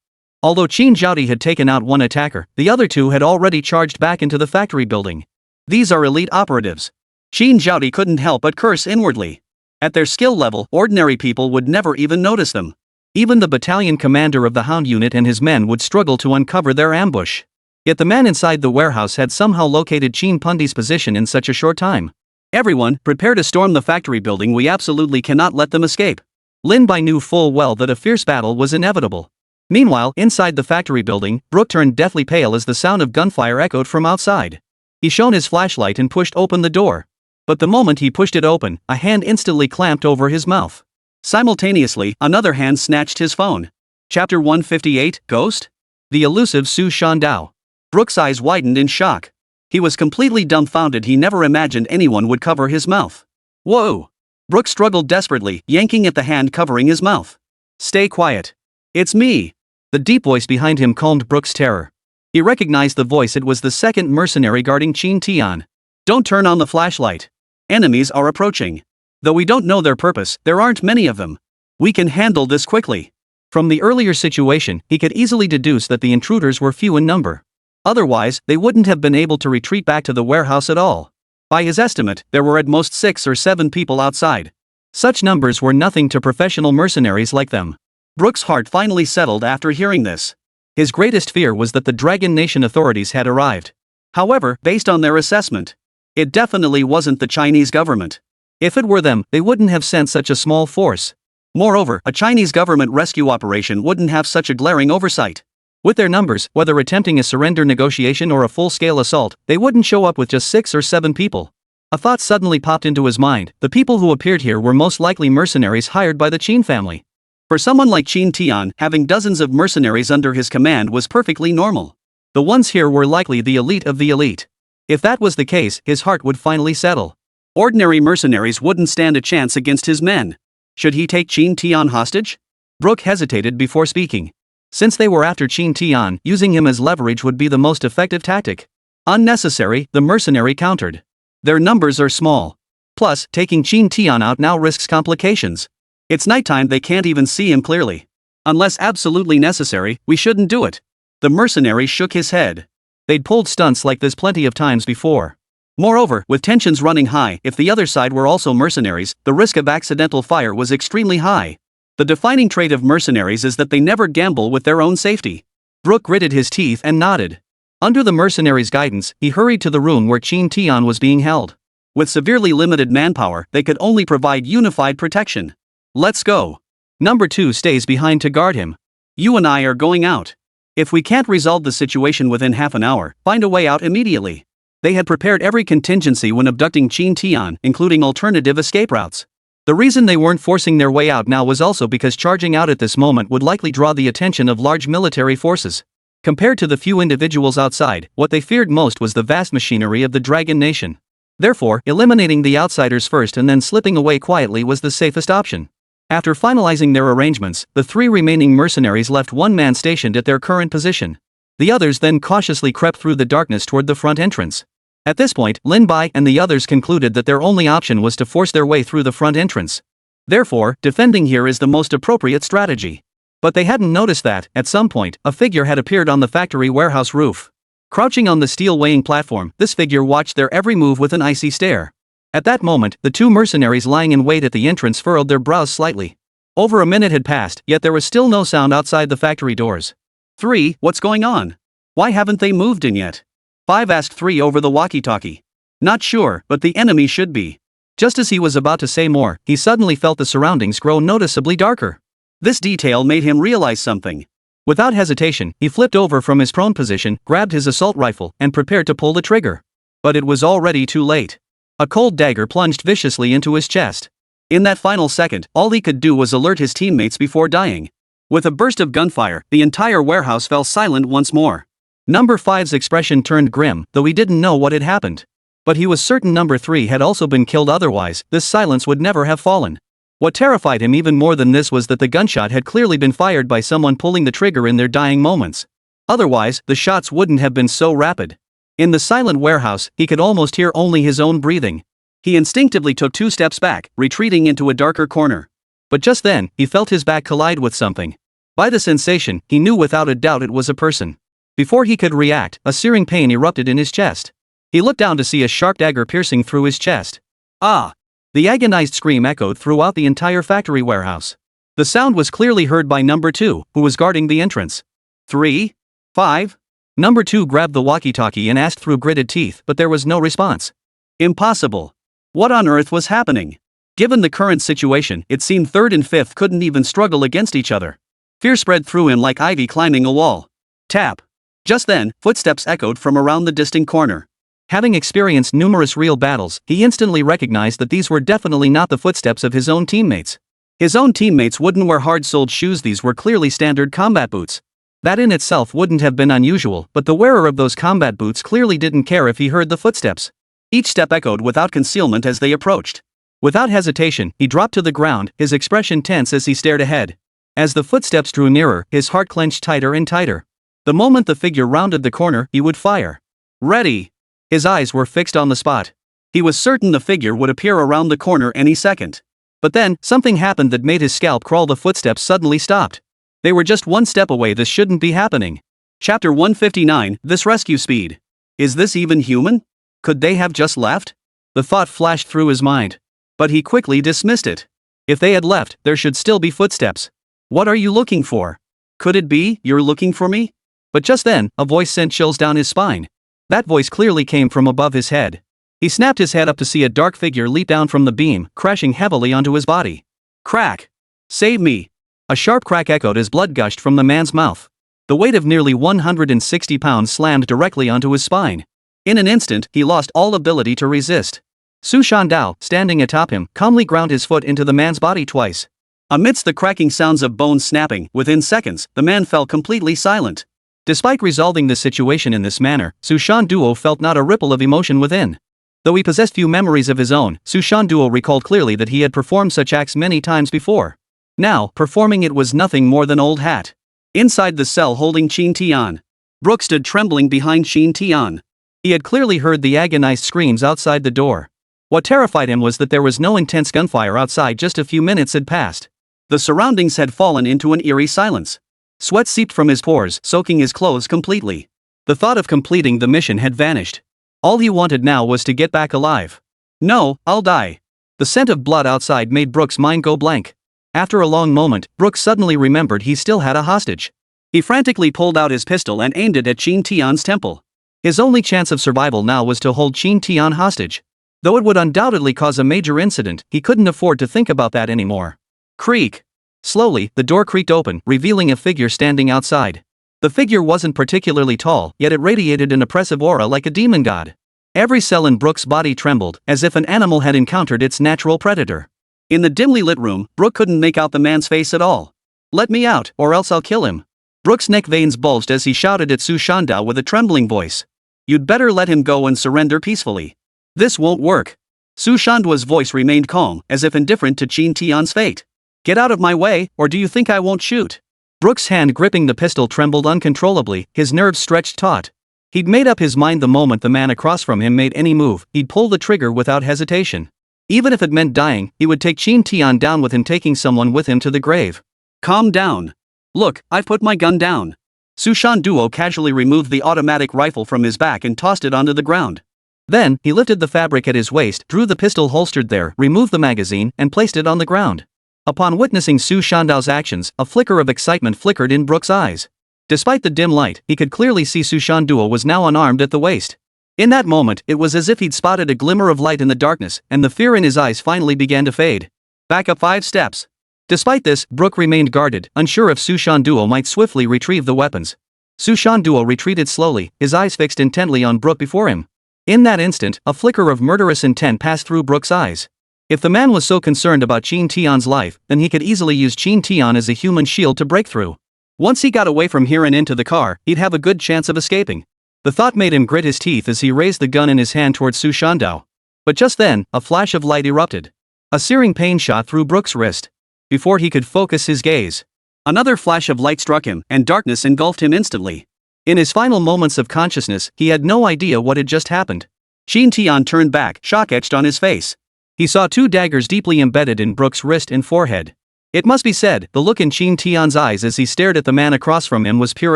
Although Qin Zhaodi had taken out one attacker, the other two had already charged back into the factory building. These are elite operatives. Qin Zhaodi couldn't help but curse inwardly. At their skill level, ordinary people would never even notice them. Even the battalion commander of the Hound unit and his men would struggle to uncover their ambush. Yet the man inside the warehouse had somehow located Qin Pundi's position in such a short time. Everyone, prepare to storm the factory building. We absolutely cannot let them escape. Lin Bai knew full well that a fierce battle was inevitable. Meanwhile, inside the factory building, Brook turned deathly pale as the sound of gunfire echoed from outside. He shone his flashlight and pushed open the door. But the moment he pushed it open, a hand instantly clamped over his mouth. Simultaneously, another hand snatched his phone. Chapter 158, Ghost? The elusive Su Shandao. Brook's eyes widened in shock. He was completely dumbfounded. He never imagined anyone would cover his mouth. Whoa! Brook struggled desperately, yanking at the hand covering his mouth. Stay quiet. It's me. The deep voice behind him calmed Brook's terror. He recognized the voice. It was the second mercenary guarding Qin Tian. Don't turn on the flashlight. Enemies are approaching. Though we don't know their purpose, there aren't many of them. We can handle this quickly. From the earlier situation, he could easily deduce that the intruders were few in number. Otherwise, they wouldn't have been able to retreat back to the warehouse at all. By his estimate, there were at most 6 or 7 people outside. Such numbers were nothing to professional mercenaries like them. Brook's heart finally settled after hearing this. His greatest fear was that the Dragon Nation authorities had arrived. However, based on their assessment, it definitely wasn't the Chinese government. If it were them, they wouldn't have sent such a small force. Moreover, a Chinese government rescue operation wouldn't have such a glaring oversight. With their numbers, whether attempting a surrender negotiation or a full-scale assault, they wouldn't show up with just 6 or 7 people. A thought suddenly popped into his mind. The people who appeared here were most likely mercenaries hired by the Qin family. For someone like Qin Tian, having dozens of mercenaries under his command was perfectly normal. The ones here were likely the elite of the elite. If that was the case, his heart would finally settle. Ordinary mercenaries wouldn't stand a chance against his men. Should he take Qin Tian hostage? Brook hesitated before speaking. Since they were after Qin Tian, using him as leverage would be the most effective tactic. Unnecessary, the mercenary countered. Their numbers are small. Plus, taking Qin Tian out now risks complications. It's nighttime. They can't even see him clearly. Unless absolutely necessary, we shouldn't do it. The mercenary shook his head. They'd pulled stunts like this plenty of times before. Moreover, with tensions running high, if the other side were also mercenaries, the risk of accidental fire was extremely high. The defining trait of mercenaries is that they never gamble with their own safety. Brook gritted his teeth and nodded. Under the mercenaries' guidance, he hurried to the room where Qin Tian was being held. With severely limited manpower, they could only provide unified protection. Let's go. Number 2 stays behind to guard him. You and I are going out. If we can't resolve the situation within half an hour, find a way out immediately. They had prepared every contingency when abducting Qin Tian, including alternative escape routes. The reason they weren't forcing their way out now was also because charging out at this moment would likely draw the attention of large military forces. Compared to the few individuals outside, what they feared most was the vast machinery of the Dragon Nation. Therefore, eliminating the outsiders first and then slipping away quietly was the safest option. After finalizing their arrangements, the 3 remaining mercenaries left one man stationed at their current position. The others then cautiously crept through the darkness toward the front entrance. At this point, Lin Bai and the others concluded that their only option was to force their way through the front entrance. Therefore, defending here is the most appropriate strategy. But they hadn't noticed that, at some point, a figure had appeared on the factory warehouse roof. Crouching on the steel weighing platform, this figure watched their every move with an icy stare. At that moment, the 2 mercenaries lying in wait at the entrance furrowed their brows slightly. Over a minute had passed, yet there was still no sound outside the factory doors. 3, what's going on? Why haven't they moved in yet? 5 asked 3 over the walkie-talkie. Not sure, but the enemy should be. Just as he was about to say more, he suddenly felt the surroundings grow noticeably darker. This detail made him realize something. Without hesitation, he flipped over from his prone position, grabbed his assault rifle, and prepared to pull the trigger. But it was already too late. A cold dagger plunged viciously into his chest. In that final second, all he could do was alert his teammates before dying. With a burst of gunfire, the entire warehouse fell silent once more. Number 5's expression turned grim, though he didn't know what had happened. But he was certain Number 3 had also been killed, otherwise, this silence would never have fallen. What terrified him even more than this was that the gunshot had clearly been fired by someone pulling the trigger in their dying moments. Otherwise, the shots wouldn't have been so rapid. In the silent warehouse, he could almost hear only his own breathing. He instinctively took 2 steps back, retreating into a darker corner. But just then, he felt his back collide with something. By the sensation, he knew without a doubt it was a person. Before he could react, a searing pain erupted in his chest. He looked down to see a sharp dagger piercing through his chest. Ah! The agonized scream echoed throughout the entire factory warehouse. The sound was clearly heard by number 2, who was guarding the entrance. 3, 5. Number 2 grabbed the walkie-talkie and asked through gritted teeth, but there was no response. Impossible. What on earth was happening? Given the current situation, it seemed 3rd and 5th couldn't even struggle against each other. Fear spread through him like ivy climbing a wall. Tap. Just then, footsteps echoed from around the distant corner. Having experienced numerous real battles, he instantly recognized that these were definitely not the footsteps of his own teammates. His own teammates wouldn't wear hard-soled shoes, these were clearly standard combat boots. That in itself wouldn't have been unusual, but the wearer of those combat boots clearly didn't care if he heard the footsteps. Each step echoed without concealment as they approached. Without hesitation, he dropped to the ground, his expression tense as he stared ahead. As the footsteps drew nearer, his heart clenched tighter and tighter. The moment the figure rounded the corner, he would fire. Ready! His eyes were fixed on the spot. He was certain the figure would appear around the corner any second. But then, something happened that made his scalp crawl. The footsteps suddenly stopped. They were just one step away. This shouldn't be happening. Chapter 159, This Rescue Speed. Is this even human? Could they have just left? The thought flashed through his mind. But he quickly dismissed it. If they had left, there should still be footsteps. What are you looking for? Could it be you're looking for me? But just then, a voice sent chills down his spine. That voice clearly came from above his head. He snapped his head up to see a dark figure leap down from the beam, crashing heavily onto his body. Crack! Save me! A sharp crack echoed as blood gushed from the man's mouth. The weight of nearly 160 pounds slammed directly onto his spine. In an instant, he lost all ability to resist. Su Shandao, standing atop him, calmly ground his foot into the man's body twice. Amidst the cracking sounds of bones snapping, within seconds, the man fell completely silent. Despite resolving the situation in this manner, Su Shanduo felt not a ripple of emotion within. Though he possessed few memories of his own, Su Shanduo recalled clearly that he had performed such acts many times before. Now, performing it was nothing more than old hat. Inside the cell holding Qin Tian, Brooke stood trembling behind Qin Tian. He had clearly heard the agonized screams outside the door. What terrified him was that there was no intense gunfire outside. Just a few minutes had passed. The surroundings had fallen into an eerie silence. Sweat seeped from his pores, soaking his clothes completely. The thought of completing the mission had vanished. All he wanted now was to get back alive. No, I'll die. The scent of blood outside made Brooke's mind go blank. After a long moment, Brooke suddenly remembered he still had a hostage. He frantically pulled out his pistol and aimed it at Qin Tian's temple. His only chance of survival now was to hold Qin Tian hostage. Though it would undoubtedly cause a major incident, he couldn't afford to think about that anymore. Creak! Slowly, the door creaked open, revealing a figure standing outside. The figure wasn't particularly tall, yet it radiated an oppressive aura like a demon god. Every cell in Brooke's body trembled, as if an animal had encountered its natural predator. In the dimly lit room, Brooke couldn't make out the man's face at all. Let me out, or else I'll kill him. Brooke's neck veins bulged as he shouted at Su Shandao with a trembling voice. You'd better let him go and surrender peacefully. This won't work. Su Shandao's voice remained calm, as if indifferent to Qin Tian's fate. Get out of my way, or do you think I won't shoot? Brooke's hand gripping the pistol trembled uncontrollably, his nerves stretched taut. He'd made up his mind the moment the man across from him made any move, he'd pull the trigger without hesitation. Even if it meant dying, he would take Qin Tian down with him, taking someone with him to the grave. Calm down. Look, I've put my gun down. Su Shanduo casually removed the automatic rifle from his back and tossed it onto the ground. Then, he lifted the fabric at his waist, drew the pistol holstered there, removed the magazine, and placed it on the ground. Upon witnessing Su Shandao's actions, a flicker of excitement flickered in Brooke's eyes. Despite the dim light, he could clearly see Su Shanduo was now unarmed at the waist. In that moment, it was as if he'd spotted a glimmer of light in the darkness, and the fear in his eyes finally began to fade. Back up 5 steps. Despite this, Brooke remained guarded, unsure if Su Shanduo might swiftly retrieve the weapons. Su Shanduo retreated slowly, his eyes fixed intently on Brooke before him. In that instant, a flicker of murderous intent passed through Brooke's eyes. If the man was so concerned about Qin Tian's life, then he could easily use Qin Tian as a human shield to break through. Once he got away from here and into the car, he'd have a good chance of escaping. The thought made him grit his teeth as he raised the gun in his hand towards Su Shandao. But just then, a flash of light erupted. A searing pain shot through Brooke's wrist. Before he could focus his gaze, another flash of light struck him, and darkness engulfed him instantly. In his final moments of consciousness, he had no idea what had just happened. Qin Tian turned back, shock etched on his face. He saw 2 daggers deeply embedded in Brooke's wrist and forehead. It must be said, the look in Qin Tian's eyes as he stared at the man across from him was pure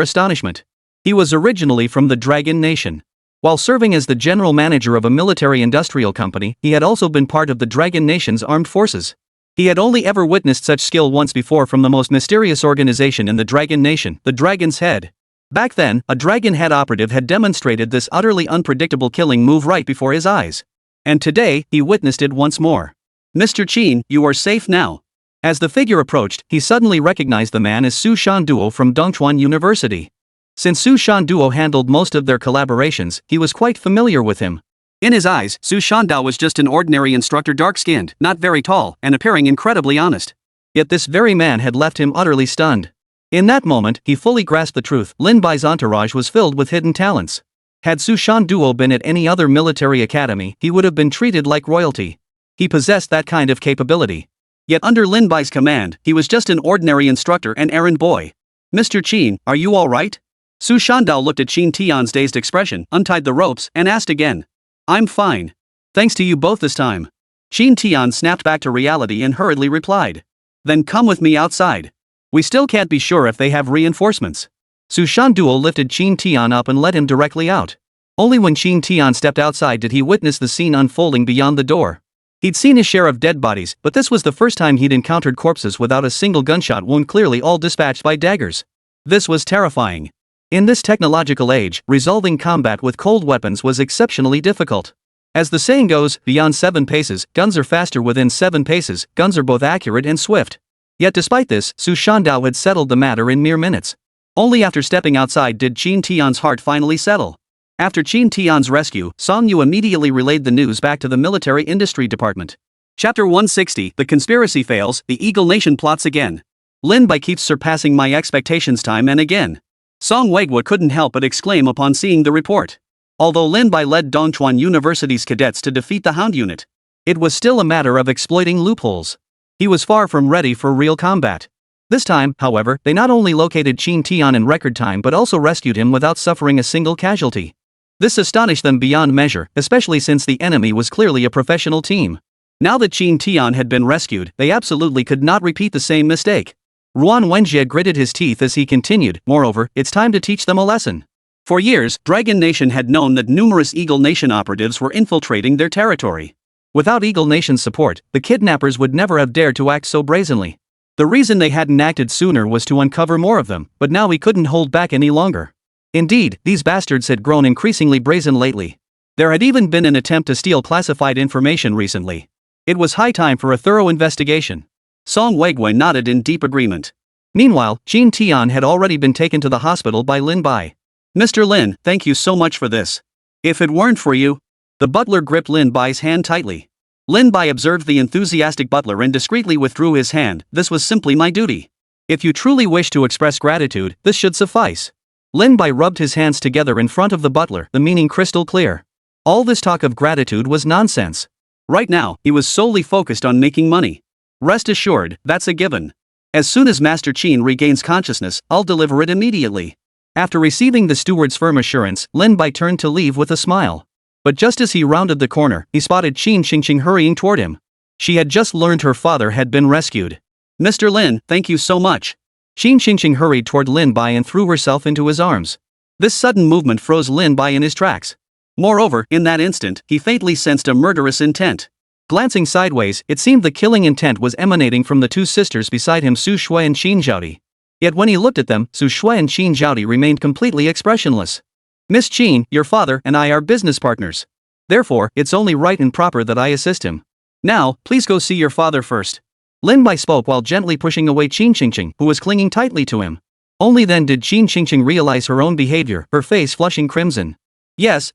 astonishment. He was originally from the Dragon Nation. While serving as the general manager of a military-industrial company, he had also been part of the Dragon Nation's armed forces. He had only ever witnessed such skill once before from the most mysterious organization in the Dragon Nation, the Dragon's Head. Back then, a Dragon Head operative had demonstrated this utterly unpredictable killing move right before his eyes. And today, he witnessed it once more. "Mr. Qin, you are safe now." As the figure approached, he suddenly recognized the man as Su Shanduo from Dongchuan University. Since Su Shanduo handled most of their collaborations, he was quite familiar with him. In his eyes, Su Shandao was just an ordinary instructor, dark-skinned, not very tall, and appearing incredibly honest. Yet this very man had left him utterly stunned. In that moment, he fully grasped the truth. Lin Bai's entourage was filled with hidden talents. Had Su Shanduo been at any other military academy, he would have been treated like royalty. He possessed that kind of capability. Yet under Lin Bai's command, he was just an ordinary instructor and errand boy. "Mr. Qin, are you all right?" Su Shandao looked at Qin Tian's dazed expression, untied the ropes, and asked again. "I'm fine. Thanks to you both this time." Qin Tian snapped back to reality and hurriedly replied. "Then come with me outside. We still can't be sure if they have reinforcements." Su Shanduo lifted Qin Tian up and led him directly out. Only when Qin Tian stepped outside did he witness the scene unfolding beyond the door. He'd seen his share of dead bodies, but this was the first time he'd encountered corpses without a single gunshot wound, clearly all dispatched by daggers. This was terrifying. In this technological age, resolving combat with cold weapons was exceptionally difficult. As the saying goes, beyond 7 paces, guns are faster. Within 7 paces, guns are both accurate and swift. Yet despite this, Su Shandao had settled the matter in mere minutes. Only after stepping outside did Qin Tian's heart finally settle. After Qin Tian's rescue, Song Yu immediately relayed the news back to the military industry department. Chapter 160, The Conspiracy Fails, the Eagle Nation plots again. Lin Bai keeps surpassing my expectations time and again. Song Weiguo couldn't help but exclaim upon seeing the report. Although Lin Bai led Dongchuan University's cadets to defeat the Hound unit, it was still a matter of exploiting loopholes. He was far from ready for real combat. This time, however, they not only located Qin Tian in record time but also rescued him without suffering a single casualty. This astonished them beyond measure, especially since the enemy was clearly a professional team. Now that Qin Tian had been rescued, they absolutely could not repeat the same mistake. Ruan Wenjie gritted his teeth as he continued, "Moreover, it's time to teach them a lesson." For years, Dragon Nation had known that numerous Eagle Nation operatives were infiltrating their territory. Without Eagle Nation's support, the kidnappers would never have dared to act so brazenly. The reason they hadn't acted sooner was to uncover more of them, but now he couldn't hold back any longer. Indeed, these bastards had grown increasingly brazen lately. There had even been an attempt to steal classified information recently. It was high time for a thorough investigation. Song Weiguo nodded in deep agreement. Meanwhile, Qin Tian had already been taken to the hospital by Lin Bai. "Mr. Lin, thank you so much for this. If it weren't for you..." The butler gripped Lin Bai's hand tightly. Lin Bai observed the enthusiastic butler and discreetly withdrew his hand. "This was simply my duty. If you truly wish to express gratitude, this should suffice." Lin Bai rubbed his hands together in front of the butler, the meaning crystal clear. All this talk of gratitude was nonsense. Right now, he was solely focused on making money. Rest assured, that's a given. As soon as Master Qin regains consciousness, I'll deliver it immediately. After receiving the steward's firm assurance, Lin Bai turned to leave with a smile. But just as he rounded the corner, he spotted Qin Xingqing hurrying toward him. She had just learned her father had been rescued. "Mr. Lin, thank you so much." Qin Xingqing hurried toward Lin Bai and threw herself into his arms. This sudden movement froze Lin Bai in his tracks. Moreover, in that instant, he faintly sensed a murderous intent. Glancing sideways, it seemed the killing intent was emanating from the two sisters beside him, Su Shui and Qin Zhaodi. Yet when he looked at them, Su Shui and Qin Zhaodi remained completely expressionless. "Miss Qin, your father and I are business partners. Therefore, it's only right and proper that I assist him. Now, please go see your father first." Lin Bai spoke while gently pushing away Qin Xingqing, who was clinging tightly to him. Only then did Qin Xingqing realize her own behavior, her face flushing crimson. Yes.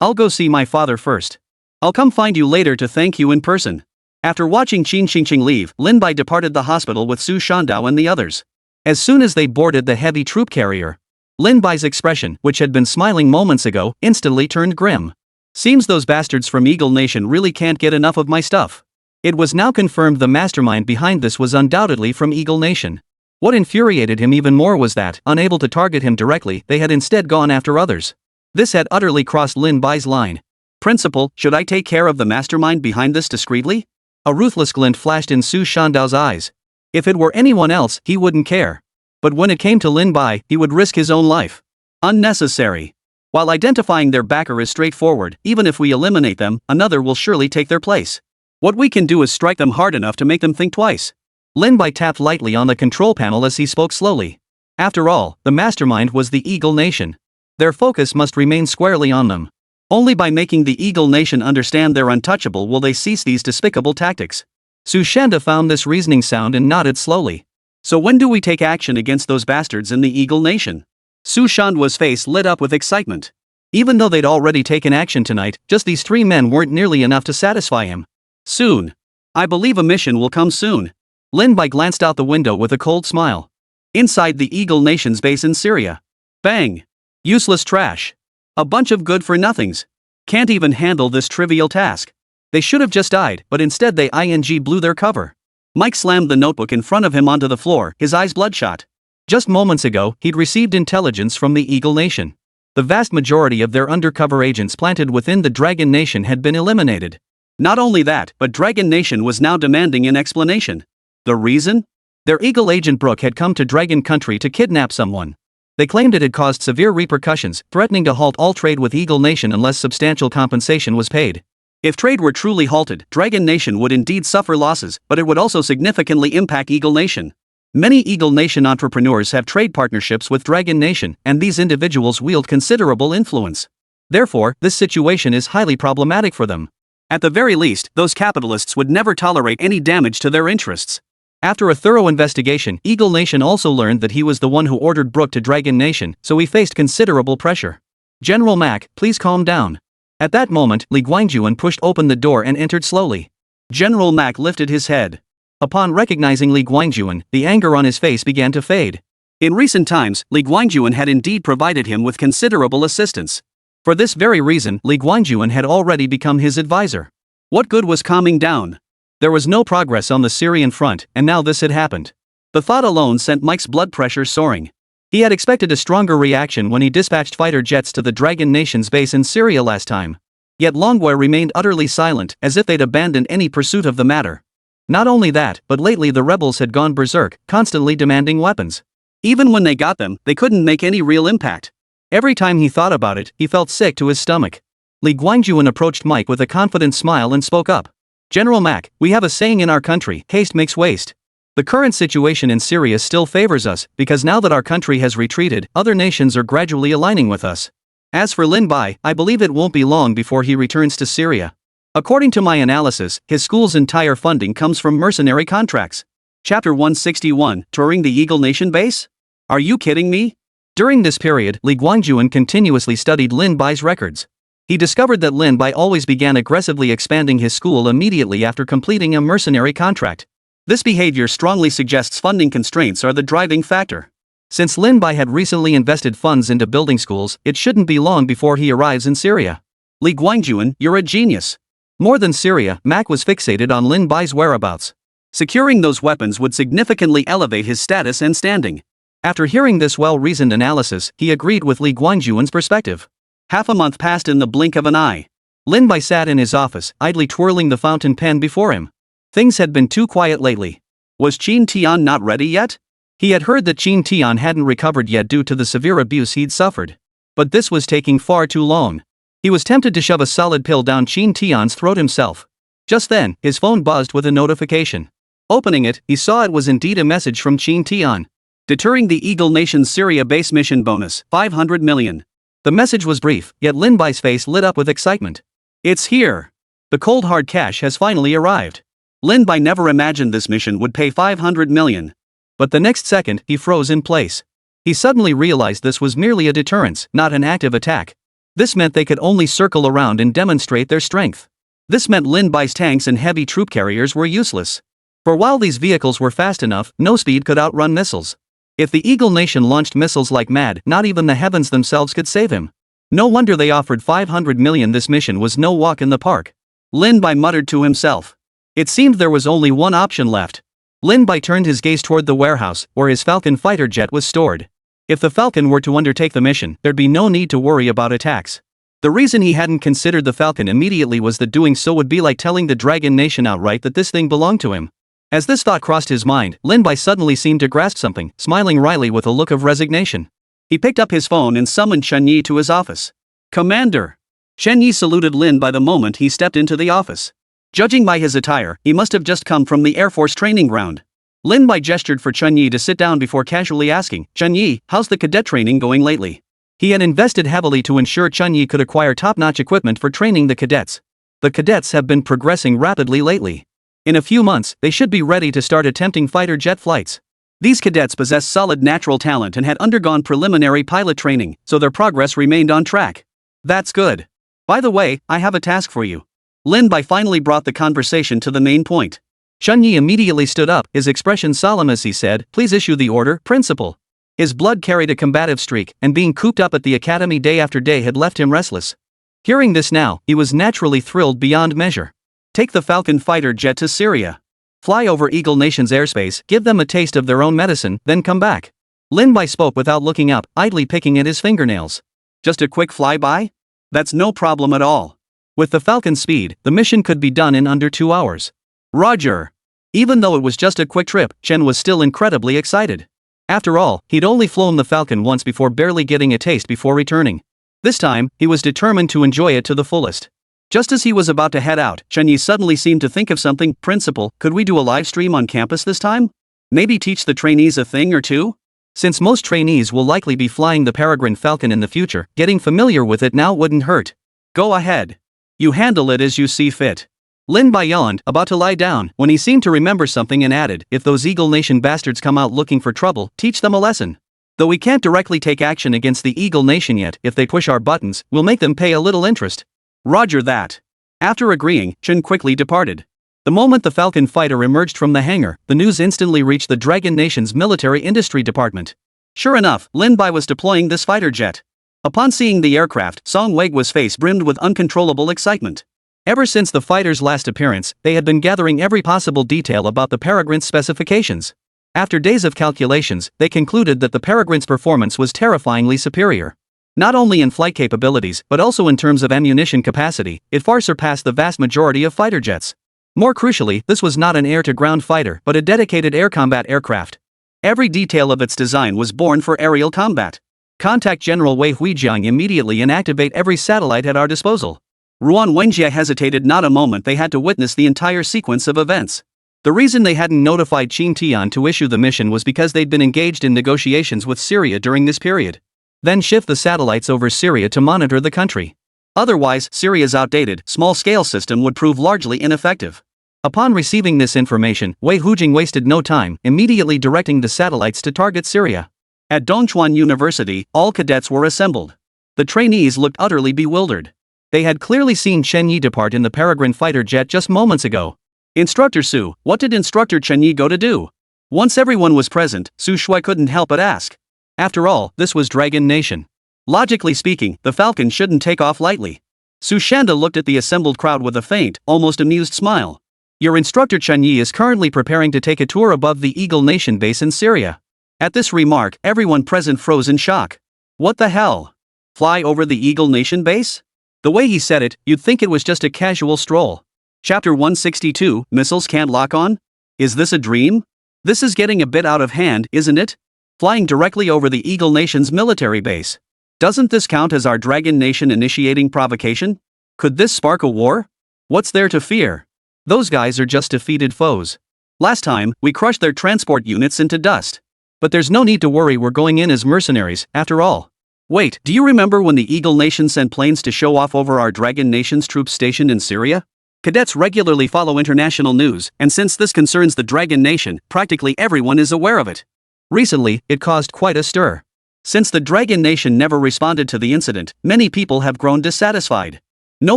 I'll go see my father first. I'll come find you later to thank you in person." After watching Qin Xingqing leave, Lin Bai departed the hospital with Su Shandao and the others. As soon as they boarded the heavy troop carrier, Lin Bai's expression, which had been smiling moments ago, instantly turned grim. "Seems those bastards from Eagle Nation really can't get enough of my stuff." It was now confirmed the mastermind behind this was undoubtedly from Eagle Nation. What infuriated him even more was that, unable to target him directly, they had instead gone after others. This had utterly crossed Lin Bai's line. "Principal, should I take care of the mastermind behind this discreetly?" A ruthless glint flashed in Su Shandao's eyes. If it were anyone else, he wouldn't care. But when it came to Lin Bai, he would risk his own life. Unnecessary. While identifying their backer is straightforward, even if we eliminate them, another will surely take their place. What we can do is strike them hard enough to make them think twice. Lin Bai tapped lightly on the control panel as he spoke slowly. After all, the mastermind was the Eagle Nation. Their focus must remain squarely on them. Only by making the Eagle Nation understand they're untouchable will they cease these despicable tactics. Su Shanda found this reasoning sound and nodded slowly. So when do we take action against those bastards in the Eagle Nation? Su Shanda's face lit up with excitement. Even though they'd already taken action tonight, just these 3 men weren't nearly enough to satisfy him. Soon. I believe a mission will come soon. Lin Bai glanced out the window with a cold smile. Inside the Eagle Nation's base in Syria. Bang. Useless trash. A bunch of good-for-nothings. Can't even handle this trivial task. They should have just died, but instead they blew their cover. Mike slammed the notebook in front of him onto the floor, his eyes bloodshot. Just moments ago, he'd received intelligence from the Eagle Nation. The vast majority of their undercover agents planted within the Dragon Nation had been eliminated. Not only that, but Dragon Nation was now demanding an explanation. The reason? Their Eagle agent Brooke had come to Dragon Country to kidnap someone. They claimed it had caused severe repercussions, threatening to halt all trade with Eagle Nation unless substantial compensation was paid. If trade were truly halted, Dragon Nation would indeed suffer losses, but it would also significantly impact Eagle Nation. Many Eagle Nation entrepreneurs have trade partnerships with Dragon Nation, and these individuals wield considerable influence. Therefore, this situation is highly problematic for them. At the very least, those capitalists would never tolerate any damage to their interests. After a thorough investigation, Eagle Nation also learned that he was the one who ordered Brooke to Dragon Nation, so he faced considerable pressure. General Mac, please calm down. At that moment, Li Guangjuan pushed open the door and entered slowly. General Mac lifted his head. Upon recognizing Li Guangjuan, the anger on his face began to fade. In recent times, Li Guangjuan had indeed provided him with considerable assistance. For this very reason, Li Guangjuan had already become his advisor. What good was calming down? There was no progress on the Syrian front, and now this had happened. The thought alone sent Mike's blood pressure soaring. He had expected a stronger reaction when he dispatched fighter jets to the Dragon Nation's base in Syria last time. Yet Longwei remained utterly silent, as if they'd abandoned any pursuit of the matter. Not only that, but lately the rebels had gone berserk, constantly demanding weapons. Even when they got them, they couldn't make any real impact. Every time he thought about it, he felt sick to his stomach. Li Guangjuan approached Mike with a confident smile and spoke up. General Mac, we have a saying in our country, haste makes waste. The current situation in Syria still favors us, because now that our country has retreated, other nations are gradually aligning with us. As for Lin Bai, I believe it won't be long before he returns to Syria. According to my analysis, his school's entire funding comes from mercenary contracts. Chapter 161, Touring the Eagle Nation Base? Are you kidding me? During this period, Li Guangjuan continuously studied Lin Bai's records. He discovered that Lin Bai always began aggressively expanding his school immediately after completing a mercenary contract. This behavior strongly suggests funding constraints are the driving factor. Since Lin Bai had recently invested funds into building schools, it shouldn't be long before he arrives in Syria. Li Guangjuan, you're a genius. More than Syria, Mac was fixated on Lin Bai's whereabouts. Securing those weapons would significantly elevate his status and standing. After hearing this well-reasoned analysis, he agreed with Li Guangjuan's perspective. Half a month passed in the blink of an eye. Lin Bai sat in his office, idly twirling the fountain pen before him. Things had been too quiet lately. Was Qin Tian not ready yet? He had heard that Qin Tian hadn't recovered yet due to the severe abuse he'd suffered. But this was taking far too long. He was tempted to shove a solid pill down Qin Tian's throat himself. Just then, his phone buzzed with a notification. Opening it, he saw it was indeed a message from Qin Tian. Deterring the Eagle Nation's Syria base mission bonus, 500 million. The message was brief, yet Lin Bai's face lit up with excitement. It's here. The cold hard cash has finally arrived. Lin Bai never imagined this mission would pay 500 million. But the next second, he froze in place. He suddenly realized this was merely a deterrence, not an active attack. This meant they could only circle around and demonstrate their strength. This meant Lin Bai's tanks and heavy troop carriers were useless. For while these vehicles were fast enough, no speed could outrun missiles. If the Eagle Nation launched missiles like mad, not even the heavens themselves could save him. No wonder they offered 500 million. This mission was no walk in the park. Lin Bai muttered to himself. It seemed there was only one option left. Lin Bai turned his gaze toward the warehouse, where his Falcon fighter jet was stored. If the Falcon were to undertake the mission, there'd be no need to worry about attacks. The reason he hadn't considered the Falcon immediately was that doing so would be like telling the Dragon Nation outright that this thing belonged to him. As this thought crossed his mind, Lin Bai suddenly seemed to grasp something, smiling wryly with a look of resignation. He picked up his phone and summoned Chen Yi to his office. "Commander!" Chen Yi saluted Lin Bai the moment he stepped into the office. Judging by his attire, he must have just come from the Air Force training ground. Lin Bai gestured for Chen Yi to sit down before casually asking, "Chen Yi, how's the cadet training going lately?" He had invested heavily to ensure Chen Yi could acquire top-notch equipment for training the cadets. The cadets have been progressing rapidly lately. In a few months, they should be ready to start attempting fighter jet flights. These cadets possess solid natural talent and had undergone preliminary pilot training, so their progress remained on track. "That's good. By the way, I have a task for you." Lin Bai finally brought the conversation to the main point. Chen Yi immediately stood up, his expression solemn as he said, "Please issue the order, Principal." His blood carried a combative streak, and being cooped up at the academy day after day had left him restless. Hearing this now, he was naturally thrilled beyond measure. Take the Falcon fighter jet to Syria. Fly over Eagle Nation's airspace, give them a taste of their own medicine, then come back. Lin Bai spoke without looking up, idly picking at his fingernails. Just a quick flyby? That's no problem at all. With the Falcon's speed, the mission could be done in under 2 hours. Roger. Even though it was just a quick trip, Chen was still incredibly excited. After all, he'd only flown the Falcon once before, barely getting a taste before returning. This time, he was determined to enjoy it to the fullest. Just as he was about to head out, Chen Yi suddenly seemed to think of something. "Principal, could we do a live stream on campus this time? Maybe teach the trainees a thing or two?" Since most trainees will likely be flying the Peregrine Falcon in the future, getting familiar with it now wouldn't hurt. "Go ahead. You handle it as you see fit." Lin Bai yawned, about to lie down, when he seemed to remember something and added, "If those Eagle Nation bastards come out looking for trouble, teach them a lesson. Though we can't directly take action against the Eagle Nation yet, if they push our buttons, we'll make them pay a little interest." Roger that. After agreeing, Chen quickly departed. The moment the Falcon fighter emerged from the hangar, the news instantly reached the Dragon Nation's military industry department. Sure enough, Lin Bai was deploying this fighter jet. Upon seeing the aircraft, Song Weigu's face brimmed with uncontrollable excitement. Ever since the fighter's last appearance, they had been gathering every possible detail about the Peregrine's specifications. After days of calculations, they concluded that the Peregrine's performance was terrifyingly superior. Not only in flight capabilities, but also in terms of ammunition capacity, it far surpassed the vast majority of fighter jets. More crucially, this was not an air-to-ground fighter, but a dedicated air combat aircraft. Every detail of its design was born for aerial combat. Contact General Wei Huijiang immediately and activate every satellite at our disposal. Ruan Wenjie hesitated not a moment. They had to witness the entire sequence of events. The reason they hadn't notified Qin Tian to issue the mission was because they'd been engaged in negotiations with Syria during this period. Then shift the satellites over Syria to monitor the country. Otherwise, Syria's outdated, small-scale system would prove largely ineffective. Upon receiving this information, Wei Hujing wasted no time, immediately directing the satellites to target Syria. At Dongchuan University, all cadets were assembled. The trainees looked utterly bewildered. They had clearly seen Chen Yi depart in the Peregrine fighter jet just moments ago. "Instructor Su, what did Instructor Chen Yi go to do?" Once everyone was present, Su Shui couldn't help but ask. After all, this was Dragon Nation. Logically speaking, the Falcon shouldn't take off lightly. Su Shanda looked at the assembled crowd with a faint, almost amused smile. "Your instructor Chen Yi is currently preparing to take a tour above the Eagle Nation base in Syria." At this remark, everyone present froze in shock. What the hell? Fly over the Eagle Nation base? The way he said it, you'd think it was just a casual stroll. Chapter 162, Missiles Can't Lock On? Is this a dream? This is getting a bit out of hand, isn't it? Flying directly over the Eagle Nation's military base. Doesn't this count as our Dragon Nation initiating provocation? Could this spark a war? What's there to fear? Those guys are just defeated foes. Last time, we crushed their transport units into dust. But there's no need to worry, we're going in as mercenaries, after all. Wait, do you remember when the Eagle Nation sent planes to show off over our Dragon Nation's troops stationed in Syria? Cadets regularly follow international news, and since this concerns the Dragon Nation, practically everyone is aware of it. Recently, it caused quite a stir. Since the Dragon Nation never responded to the incident, many people have grown dissatisfied. No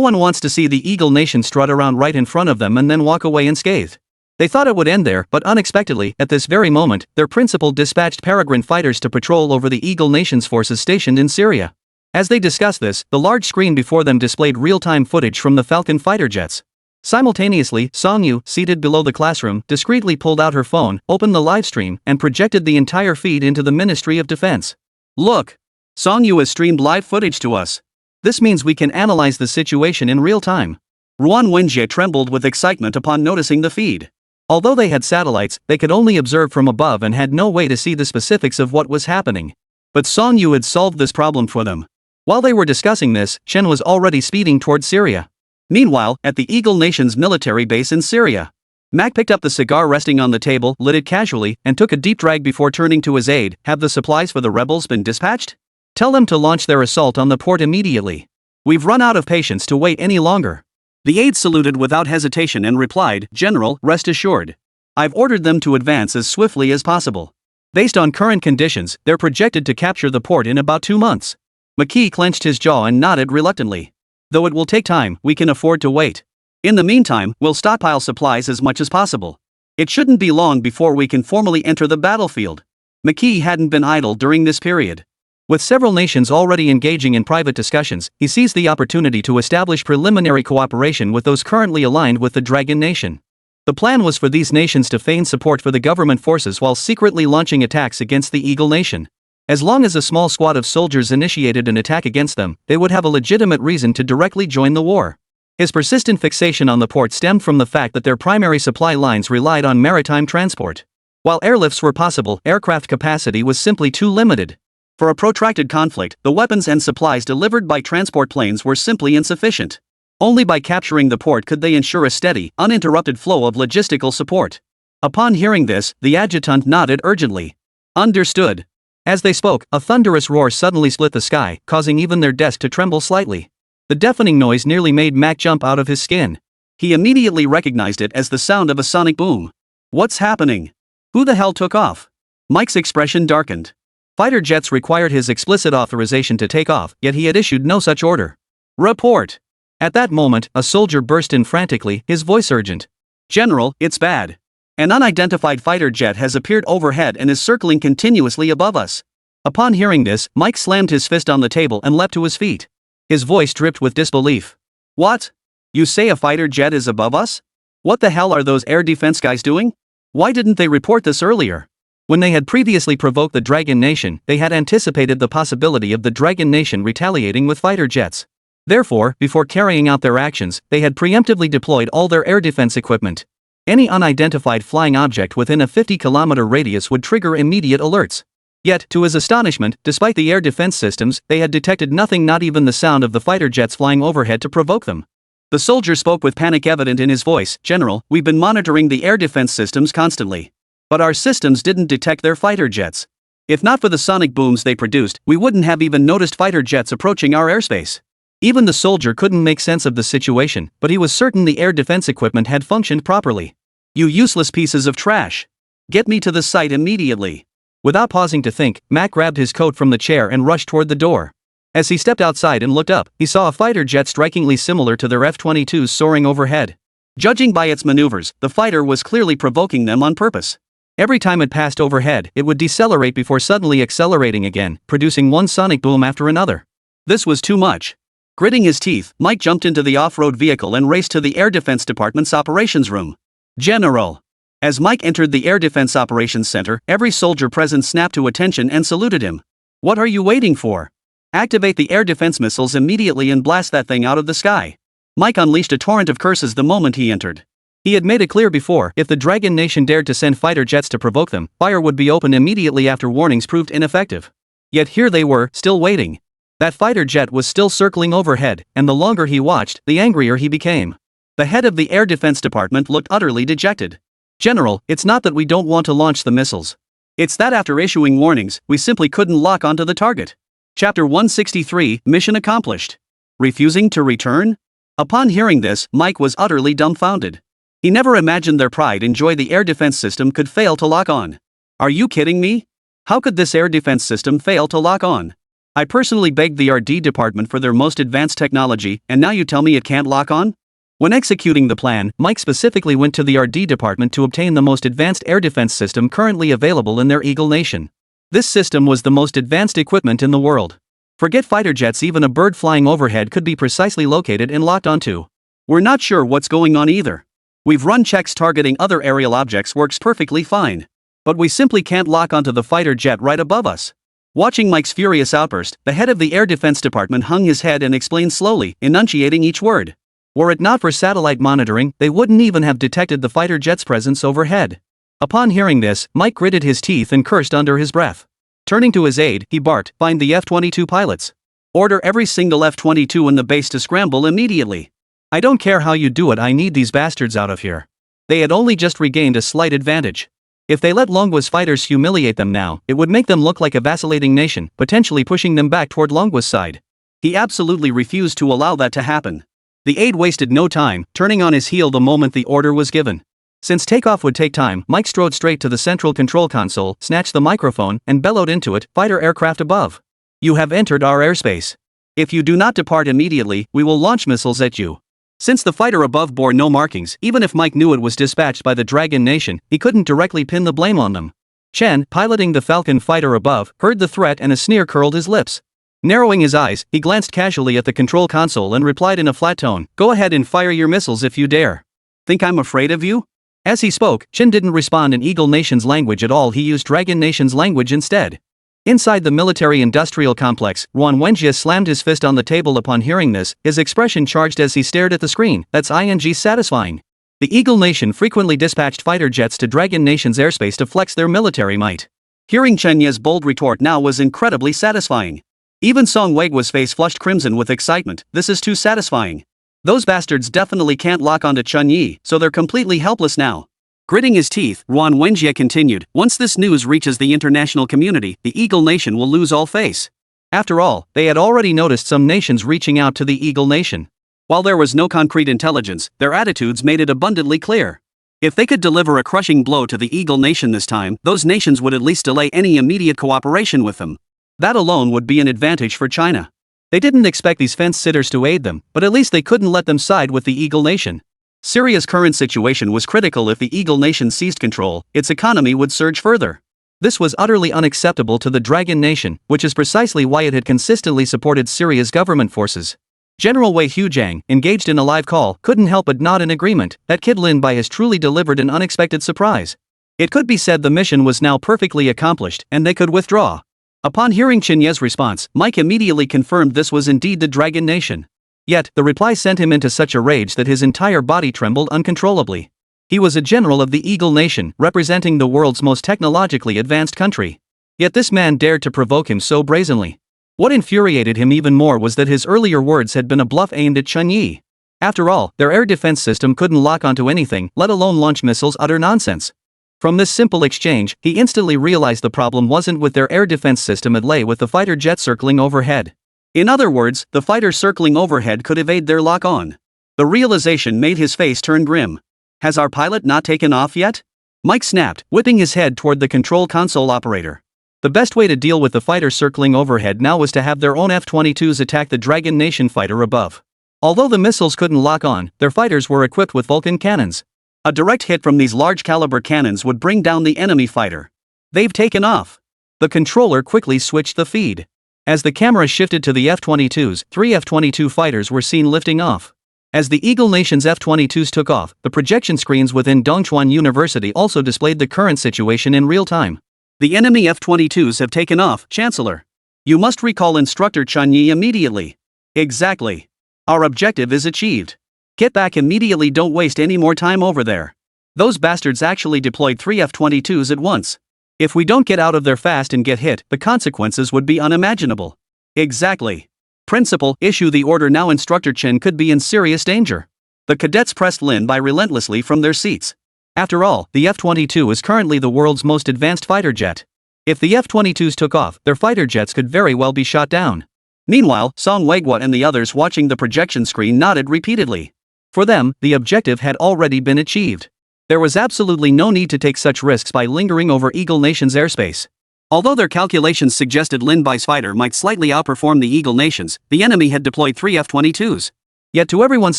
one wants to see the Eagle Nation strut around right in front of them and then walk away unscathed. They thought it would end there, but unexpectedly, at this very moment, their principal dispatched Peregrine fighters to patrol over the Eagle Nation's forces stationed in Syria. As they discussed this, the large screen before them displayed real-time footage from the Falcon fighter jets. Simultaneously, Song Yu, seated below the classroom, discreetly pulled out her phone, opened the live stream, and projected the entire feed into the Ministry of Defense. Look! Song Yu has streamed live footage to us. This means we can analyze the situation in real time. Ruan Wenjie trembled with excitement upon noticing the feed. Although they had satellites, they could only observe from above and had no way to see the specifics of what was happening. But Song Yu had solved this problem for them. While they were discussing this, Chen was already speeding towards Syria. Meanwhile, at the Eagle Nation's military base in Syria, Mac picked up the cigar resting on the table, lit it casually, and took a deep drag before turning to his aide. Have the supplies for the rebels been dispatched? Tell them to launch their assault on the port immediately. We've run out of patience to wait any longer. The aide saluted without hesitation and replied, General, rest assured. I've ordered them to advance as swiftly as possible. Based on current conditions, they're projected to capture the port in about 2 months. McKee clenched his jaw and nodded reluctantly. Though it will take time, we can afford to wait. In the meantime, we'll stockpile supplies as much as possible. It shouldn't be long before we can formally enter the battlefield. McKee hadn't been idle during this period. With several nations already engaging in private discussions, he seized the opportunity to establish preliminary cooperation with those currently aligned with the Dragon Nation. The plan was for these nations to feign support for the government forces while secretly launching attacks against the Eagle Nation. As long as a small squad of soldiers initiated an attack against them, they would have a legitimate reason to directly join the war. His persistent fixation on the port stemmed from the fact that their primary supply lines relied on maritime transport. While airlifts were possible, aircraft capacity was simply too limited. For a protracted conflict, the weapons and supplies delivered by transport planes were simply insufficient. Only by capturing the port could they ensure a steady, uninterrupted flow of logistical support. Upon hearing this, the adjutant nodded urgently. Understood. As they spoke, a thunderous roar suddenly split the sky, causing even their desk to tremble slightly. The deafening noise nearly made Mac jump out of his skin. He immediately recognized it as the sound of a sonic boom. What's happening? Who the hell took off? Mike's expression darkened. Fighter jets required his explicit authorization to take off, yet he had issued no such order. Report! At that moment, a soldier burst in frantically, his voice urgent. General, it's bad. An unidentified fighter jet has appeared overhead and is circling continuously above us. Upon hearing this, Mike slammed his fist on the table and leapt to his feet. His voice dripped with disbelief. What? You say a fighter jet is above us? What the hell are those air defense guys doing? Why didn't they report this earlier? When they had previously provoked the Dragon Nation, they had anticipated the possibility of the Dragon Nation retaliating with fighter jets. Therefore, before carrying out their actions, they had preemptively deployed all their air defense equipment. Any unidentified flying object within a 50-kilometer radius would trigger immediate alerts. Yet, to his astonishment, despite the air defense systems, they had detected nothing, not even the sound of the fighter jets flying overhead to provoke them. The soldier spoke with panic evident in his voice. General, we've been monitoring the air defense systems constantly. But our systems didn't detect their fighter jets. If not for the sonic booms they produced, we wouldn't have even noticed fighter jets approaching our airspace. Even the soldier couldn't make sense of the situation, but he was certain the air defense equipment had functioned properly. You useless pieces of trash. Get me to the site immediately. Without pausing to think, Mac grabbed his coat from the chair and rushed toward the door. As he stepped outside and looked up, he saw a fighter jet strikingly similar to their F-22s soaring overhead. Judging by its maneuvers, the fighter was clearly provoking them on purpose. Every time it passed overhead, it would decelerate before suddenly accelerating again, producing one sonic boom after another. This was too much. Gritting his teeth, Mike jumped into the off-road vehicle and raced to the Air Defense Department's operations room. General. As Mike entered the Air Defense Operations Center, every soldier present snapped to attention and saluted him. What are you waiting for? Activate the air defense missiles immediately and blast that thing out of the sky. Mike unleashed a torrent of curses the moment he entered. He had made it clear before, if the Dragon Nation dared to send fighter jets to provoke them, fire would be opened immediately after warnings proved ineffective. Yet here they were, still waiting. That fighter jet was still circling overhead, and the longer he watched, the angrier he became. The head of the Air Defense Department looked utterly dejected. General, it's not that we don't want to launch the missiles. It's that after issuing warnings, we simply couldn't lock onto the target. Chapter 163, Mission Accomplished. Refusing to return? Upon hearing this, Mike was utterly dumbfounded. He never imagined their pride and joy the air defense system could fail to lock on. Are you kidding me? How could this air defense system fail to lock on? I personally begged the RD department for their most advanced technology, and now you tell me it can't lock on? When executing the plan, Mike specifically went to the RD department to obtain the most advanced air defense system currently available in their Eagle Nation. This system was the most advanced equipment in the world. Forget fighter jets, even a bird flying overhead could be precisely located and locked onto. We're not sure what's going on either. We've run checks targeting other aerial objects works perfectly fine. But we simply can't lock onto the fighter jet right above us. Watching Mike's furious outburst, the head of the Air Defense Department hung his head and explained slowly, enunciating each word. Were it not for satellite monitoring, they wouldn't even have detected the fighter jet's presence overhead. Upon hearing this, Mike gritted his teeth and cursed under his breath. Turning to his aide, he barked, "Find the F-22 pilots. Order every single F-22 in the base to scramble immediately. I don't care how you do it, I need these bastards out of here." They had only just regained a slight advantage. If they let Longwa's fighters humiliate them now, it would make them look like a vacillating nation, potentially pushing them back toward Longwa's side. He absolutely refused to allow that to happen. The aide wasted no time, turning on his heel the moment the order was given. Since takeoff would take time, Mike strode straight to the central control console, snatched the microphone, and bellowed into it, "Fighter aircraft above. You have entered our airspace. If you do not depart immediately, we will launch missiles at you." Since the fighter above bore no markings, even if Mike knew it was dispatched by the Dragon Nation, he couldn't directly pin the blame on them. Chen, piloting the Falcon fighter above, heard the threat and a sneer curled his lips. Narrowing his eyes, he glanced casually at the control console and replied in a flat tone, "Go ahead and fire your missiles if you dare. Think I'm afraid of you?" As he spoke, Chen didn't respond in Eagle Nation's language at all, he used Dragon Nation's language instead. Inside the military-industrial complex, Ruan Wenjie slammed his fist on the table upon hearing this, his expression charged as he stared at the screen. "That's satisfying. The Eagle Nation frequently dispatched fighter jets to Dragon Nation's airspace to flex their military might." Hearing Chen Ye's bold retort now was incredibly satisfying. Even Song Weiguo's face flushed crimson with excitement. This is too satisfying. Those bastards definitely can't lock onto Chen Yi, so they're completely helpless now. Gritting his teeth, Ruan Wenjie continued, "Once this news reaches the international community, the Eagle Nation will lose all face." After all, they had already noticed some nations reaching out to the Eagle Nation. While there was no concrete intelligence, their attitudes made it abundantly clear. If they could deliver a crushing blow to the Eagle Nation this time, those nations would at least delay any immediate cooperation with them. That alone would be an advantage for China. They didn't expect these fence-sitters to aid them, but at least they couldn't let them side with the Eagle Nation. Syria's current situation was critical. If the Eagle Nation seized control, its economy would surge further. This was utterly unacceptable to the Dragon Nation, which is precisely why it had consistently supported Syria's government forces. General Wei Hujiang, engaged in a live call, couldn't help but nod in agreement. That kid Lin Bai has truly delivered an unexpected surprise. It could be said the mission was now perfectly accomplished, and they could withdraw. Upon hearing Chen Ye's response, Mike immediately confirmed this was indeed the Dragon Nation. Yet, the reply sent him into such a rage that his entire body trembled uncontrollably. He was a general of the Eagle Nation, representing the world's most technologically advanced country. Yet this man dared to provoke him so brazenly. What infuriated him even more was that his earlier words had been a bluff aimed at Chen Yi. After all, their air defense system couldn't lock onto anything, let alone launch missiles. Utter nonsense. From this simple exchange, he instantly realized the problem wasn't with their air defense system, it lay with the fighter jet circling overhead. In other words, the fighter circling overhead could evade their lock-on. The realization made his face turn grim. "Has our pilot not taken off yet?" Mike snapped, whipping his head toward the control console operator. The best way to deal with the fighter circling overhead now was to have their own F-22s attack the Dragon Nation fighter above. Although the missiles couldn't lock on, their fighters were equipped with Vulcan cannons. A direct hit from these large-caliber cannons would bring down the enemy fighter. "They've taken off." The controller quickly switched the feed. As the camera shifted to the F-22s, 3 F-22 fighters were seen lifting off. As the Eagle Nation's F-22s took off, the projection screens within Dongchuan University also displayed the current situation in real time. "The enemy F-22s have taken off, Chancellor. You must recall Instructor Chen Yi immediately." "Exactly. Our objective is achieved. Get back immediately, don't waste any more time over there. Those bastards actually deployed 3 F-22s at once. If we don't get out of there fast and get hit, the consequences would be unimaginable." "Exactly. Principal, issue the order now. Instructor Chen could be in serious danger." The cadets pressed Lin Bai relentlessly from their seats. After all, the F-22 is currently the world's most advanced fighter jet. If the F-22s took off, their fighter jets could very well be shot down. Meanwhile, Song Weiguo and the others watching the projection screen nodded repeatedly. For them, the objective had already been achieved. There was absolutely no need to take such risks by lingering over Eagle Nation's airspace. Although their calculations suggested Lin Bai's fighter might slightly outperform the Eagle Nation's, the enemy had deployed 3 F-22s. Yet to everyone's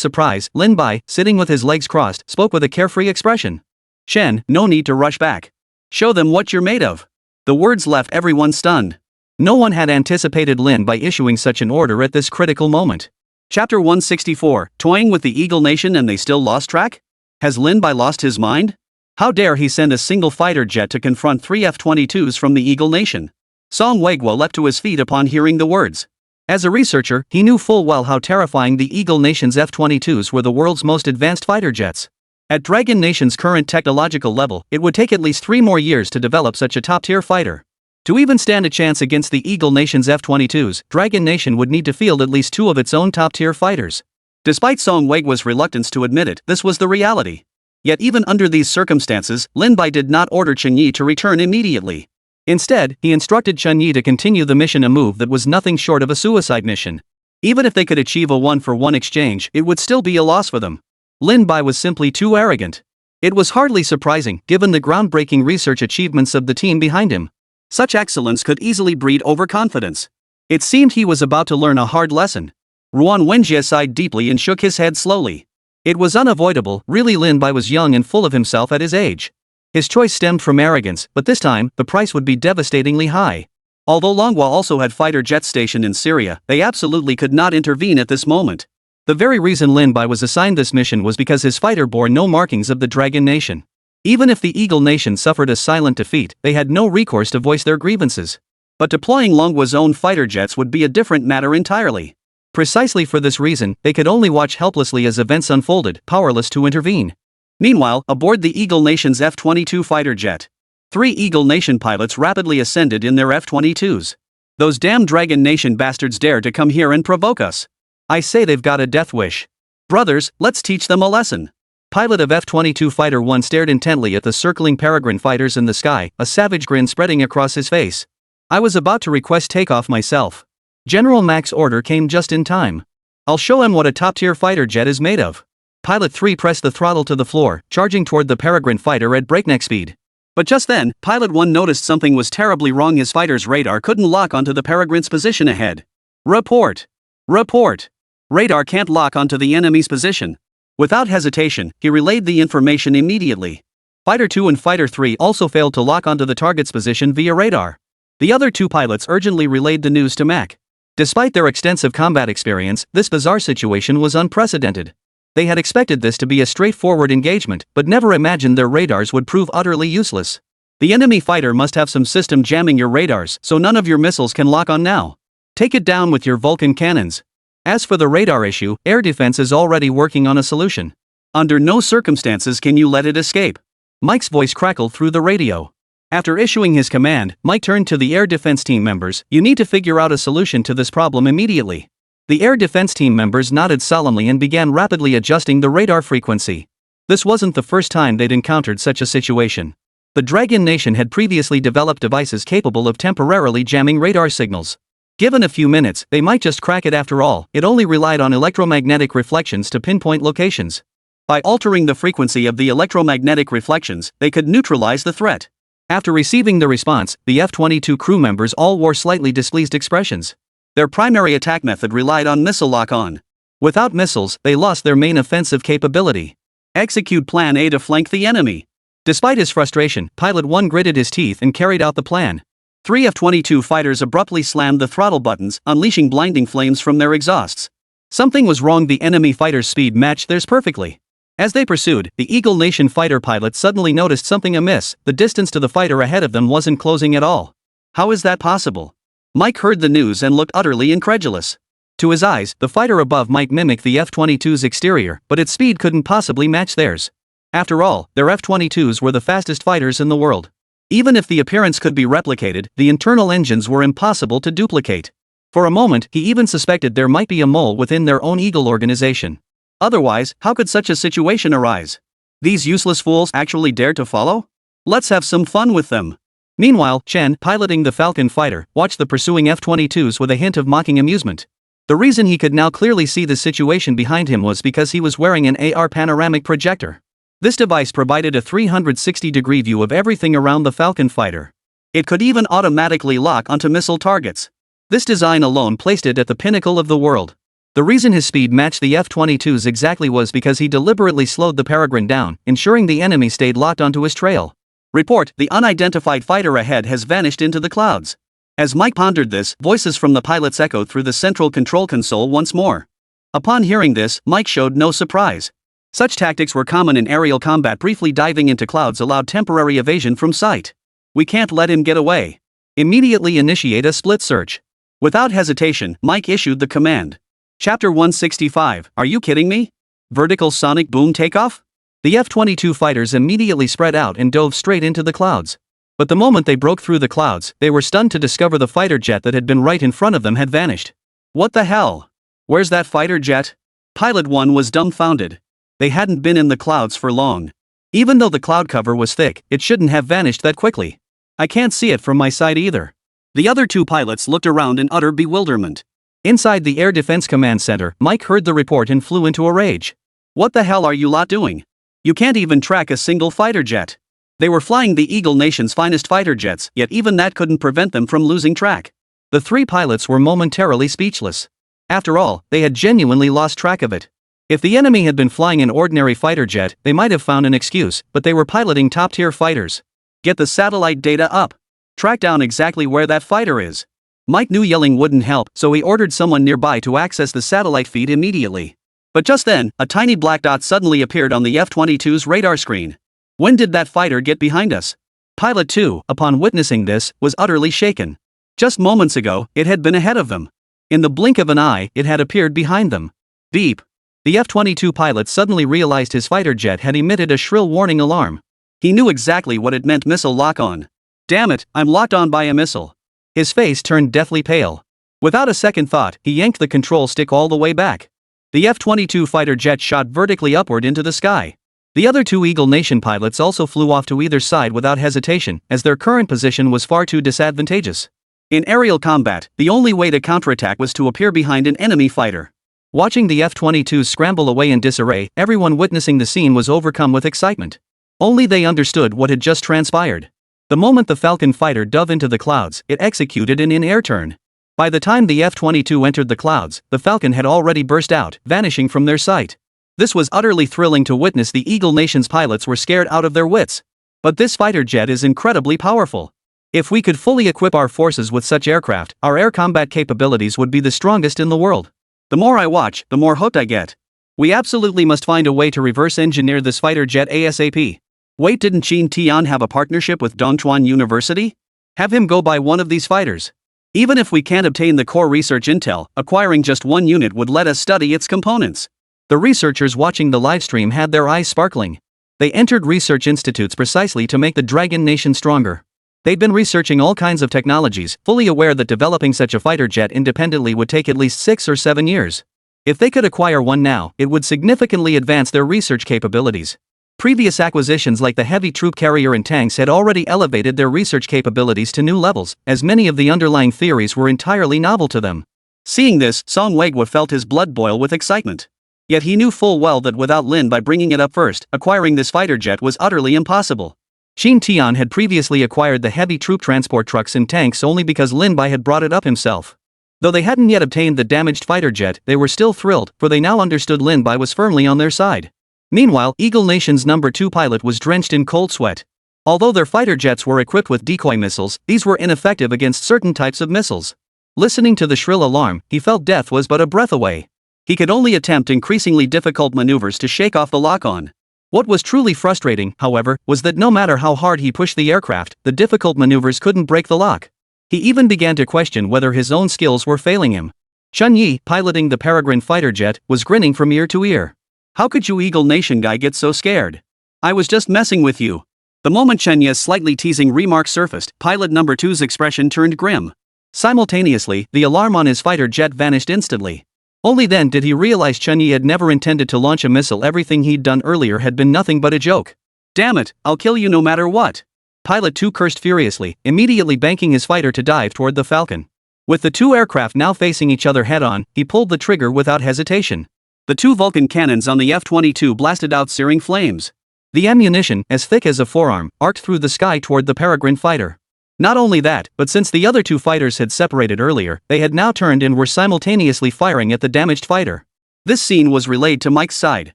surprise, Lin Bai, sitting with his legs crossed, spoke with a carefree expression. "Chen, no need to rush back. Show them what you're made of." The words left everyone stunned. No one had anticipated Lin Bai issuing such an order at this critical moment. Chapter 164, Toying with the Eagle Nation and they still lost track? Has Lin Bai lost his mind? How dare he send a single fighter jet to confront 3 F-22s from the Eagle Nation? Song Weiguo leapt to his feet upon hearing the words. As a researcher, he knew full well how terrifying the Eagle Nation's F-22s were, the world's most advanced fighter jets. At Dragon Nation's current technological level, it would take at least 3 more years to develop such a top-tier fighter. To even stand a chance against the Eagle Nation's F-22s, Dragon Nation would need to field at least 2 of its own top-tier fighters. Despite Song Weiguo's reluctance to admit it, this was the reality. Yet even under these circumstances, Lin Bai did not order Chen Yi to return immediately. Instead, he instructed Chen Yi to continue the mission, a move that was nothing short of a suicide mission. Even if they could achieve a 1-for-1 exchange, it would still be a loss for them. Lin Bai was simply too arrogant. It was hardly surprising, given the groundbreaking research achievements of the team behind him. Such excellence could easily breed overconfidence. It seemed he was about to learn a hard lesson. Ruan Wenjie sighed deeply and shook his head slowly. It was unavoidable, really. Lin Bai was young and full of himself at his age. His choice stemmed from arrogance, but this time, the price would be devastatingly high. Although Longhua also had fighter jets stationed in Syria, they absolutely could not intervene at this moment. The very reason Lin Bai was assigned this mission was because his fighter bore no markings of the Dragon Nation. Even if the Eagle Nation suffered a silent defeat, they had no recourse to voice their grievances. But deploying Longhua's own fighter jets would be a different matter entirely. Precisely for this reason, they could only watch helplessly as events unfolded, powerless to intervene. Meanwhile, aboard the Eagle Nation's F-22 fighter jet, 3 Eagle Nation pilots rapidly ascended in their F-22s. Those damn Dragon Nation bastards dare to come here and provoke us. I say they've got a death wish. Brothers, let's teach them a lesson. Pilot of F-22 Fighter 1 stared intently at the circling peregrine fighters in the sky, a savage grin spreading across his face. I was about to request takeoff myself. General Mac's order came just in time. I'll show him what a top-tier fighter jet is made of. Pilot 3 pressed the throttle to the floor, charging toward the peregrine fighter at breakneck speed. But just then, Pilot 1 noticed something was terribly wrong. His fighter's radar couldn't lock onto the peregrine's position ahead. Report! Report! Radar can't lock onto the enemy's position. Without hesitation, he relayed the information immediately. Fighter 2 and Fighter 3 also failed to lock onto the target's position via radar. The other 2 pilots urgently relayed the news to Mac. Despite their extensive combat experience, this bizarre situation was unprecedented. They had expected this to be a straightforward engagement, but never imagined their radars would prove utterly useless. The enemy fighter must have some system jamming your radars, so none of your missiles can lock on now. Take it down with your Vulcan cannons. As for the radar issue, air defense is already working on a solution. Under no circumstances can you let it escape. Mike's voice crackled through the radio. After issuing his command, Mike turned to the air defense team members. You need to figure out a solution to this problem immediately. The air defense team members nodded solemnly and began rapidly adjusting the radar frequency. This wasn't the first time they'd encountered such a situation. The Dragon Nation had previously developed devices capable of temporarily jamming radar signals. Given a few minutes, they might just crack it after all. It only relied on electromagnetic reflections to pinpoint locations. By altering the frequency of the electromagnetic reflections, they could neutralize the threat. After receiving the response, the F-22 crew members all wore slightly displeased expressions. Their primary attack method relied on missile lock-on. Without missiles, they lost their main offensive capability. Execute Plan A to flank the enemy. Despite his frustration, Pilot 1 gritted his teeth and carried out the plan. 3 F-22 fighters abruptly slammed the throttle buttons, unleashing blinding flames from their exhausts. Something was wrong. The enemy fighter's speed matched theirs perfectly. As they pursued, the Eagle Nation fighter pilot suddenly noticed something amiss. The distance to the fighter ahead of them wasn't closing at all. How is that possible? Mike heard the news and looked utterly incredulous. To his eyes, the fighter above Mike mimicked the F-22's exterior, but its speed couldn't possibly match theirs. After all, their F-22s were the fastest fighters in the world. Even if the appearance could be replicated, the internal engines were impossible to duplicate. For a moment, he even suspected there might be a mole within their own Eagle organization. Otherwise, how could such a situation arise? These useless fools actually dared to follow? Let's have some fun with them. Meanwhile, Chen, piloting the Falcon fighter, watched the pursuing F-22s with a hint of mocking amusement. The reason he could now clearly see the situation behind him was because he was wearing an AR panoramic projector. This device provided a 360-degree view of everything around the Falcon fighter. It could even automatically lock onto missile targets. This design alone placed it at the pinnacle of the world. The reason his speed matched the F-22's exactly was because he deliberately slowed the Peregrine down, ensuring the enemy stayed locked onto his trail. Report, the unidentified fighter ahead has vanished into the clouds. As Mike pondered this, voices from the pilots echoed through the central control console once more. Upon hearing this, Mike showed no surprise. Such tactics were common in aerial combat. Briefly diving into clouds allowed temporary evasion from sight. We can't let him get away. Immediately initiate a split search. Without hesitation, Mike issued the command. Chapter 165, Are you kidding me? Vertical sonic boom takeoff? The F-22 fighters immediately spread out and dove straight into the clouds. But the moment they broke through the clouds, they were stunned to discover the fighter jet that had been right in front of them had vanished. What the hell? Where's that fighter jet? Pilot 1 was dumbfounded. They hadn't been in the clouds for long. Even though the cloud cover was thick, it shouldn't have vanished that quickly. I can't see it from my side either. The other two pilots looked around in utter bewilderment. Inside the Air Defense Command Center, Mike heard the report and flew into a rage. What the hell are you lot doing? You can't even track a single fighter jet. They were flying the Eagle Nation's finest fighter jets, yet even that couldn't prevent them from losing track. The three pilots were momentarily speechless. After all, they had genuinely lost track of it. If the enemy had been flying an ordinary fighter jet, they might have found an excuse, but they were piloting top-tier fighters. Get the satellite data up. Track down exactly where that fighter is. Mike knew yelling wouldn't help, so he ordered someone nearby to access the satellite feed immediately. But just then, a tiny black dot suddenly appeared on the F-22's radar screen. When did that fighter get behind us? Pilot 2, upon witnessing this, was utterly shaken. Just moments ago, it had been ahead of them. In the blink of an eye, it had appeared behind them. Beep. The F-22 pilot suddenly realized his fighter jet had emitted a shrill warning alarm. He knew exactly what it meant: missile lock-on. Damn it, I'm locked on by a missile. His face turned deathly pale. Without a second thought, he yanked the control stick all the way back. The F-22 fighter jet shot vertically upward into the sky. The other two Eagle Nation pilots also flew off to either side without hesitation, as their current position was far too disadvantageous. In aerial combat, the only way to counterattack was to appear behind an enemy fighter. Watching the F-22s scramble away in disarray, everyone witnessing the scene was overcome with excitement. Only they understood what had just transpired. The moment the Falcon fighter dove into the clouds, it executed an in-air turn. By the time the F-22 entered the clouds, the Falcon had already burst out, vanishing from their sight. This was utterly thrilling to witness. The Eagle Nation's pilots were scared out of their wits. But this fighter jet is incredibly powerful. If we could fully equip our forces with such aircraft, our air combat capabilities would be the strongest in the world. The more I watch, the more hooked I get. We absolutely must find a way to reverse engineer this fighter jet ASAP. Wait, didn't Qin Tian have a partnership with Dongchuan University? Have him go buy one of these fighters. Even if we can't obtain the core research intel, acquiring just one unit would let us study its components. The researchers watching the livestream had their eyes sparkling. They entered research institutes precisely to make the Dragon Nation stronger. They'd been researching all kinds of technologies, fully aware that developing such a fighter jet independently would take at least 6 or 7 years. If they could acquire one now, it would significantly advance their research capabilities. Previous acquisitions like the heavy troop carrier and tanks had already elevated their research capabilities to new levels, as many of the underlying theories were entirely novel to them. Seeing this, Song Weigwa felt his blood boil with excitement. Yet he knew full well that without Lin Bai bringing it up first, acquiring this fighter jet was utterly impossible. Qin Tian had previously acquired the heavy troop transport trucks and tanks only because Lin Bai had brought it up himself. Though they hadn't yet obtained the damaged fighter jet, they were still thrilled, for they now understood Lin Bai was firmly on their side. Meanwhile, Eagle Nation's number 2 pilot was drenched in cold sweat. Although their fighter jets were equipped with decoy missiles, these were ineffective against certain types of missiles. Listening to the shrill alarm, he felt death was but a breath away. He could only attempt increasingly difficult maneuvers to shake off the lock-on. What was truly frustrating, however, was that no matter how hard he pushed the aircraft, the difficult maneuvers couldn't break the lock. He even began to question whether his own skills were failing him. Chun Yi, piloting the Peregrine fighter jet, was grinning from ear to ear. How could you Eagle Nation guy get so scared? I was just messing with you. The moment Chen Ye's slightly teasing remark surfaced, pilot number 2's expression turned grim. Simultaneously, the alarm on his fighter jet vanished instantly. Only then did he realize Chun Yi had never intended to launch a missile. Everything he'd done earlier had been nothing but a joke. Damn it, I'll kill you no matter what. Pilot 2 cursed furiously, immediately banking his fighter to dive toward the Falcon. With the two aircraft now facing each other head-on, he pulled the trigger without hesitation. The two Vulcan cannons on the F-22 blasted out searing flames. The ammunition, as thick as a forearm, arced through the sky toward the Peregrine fighter. Not only that, but since the other two fighters had separated earlier, they had now turned and were simultaneously firing at the damaged fighter. This scene was relayed to Mike's side.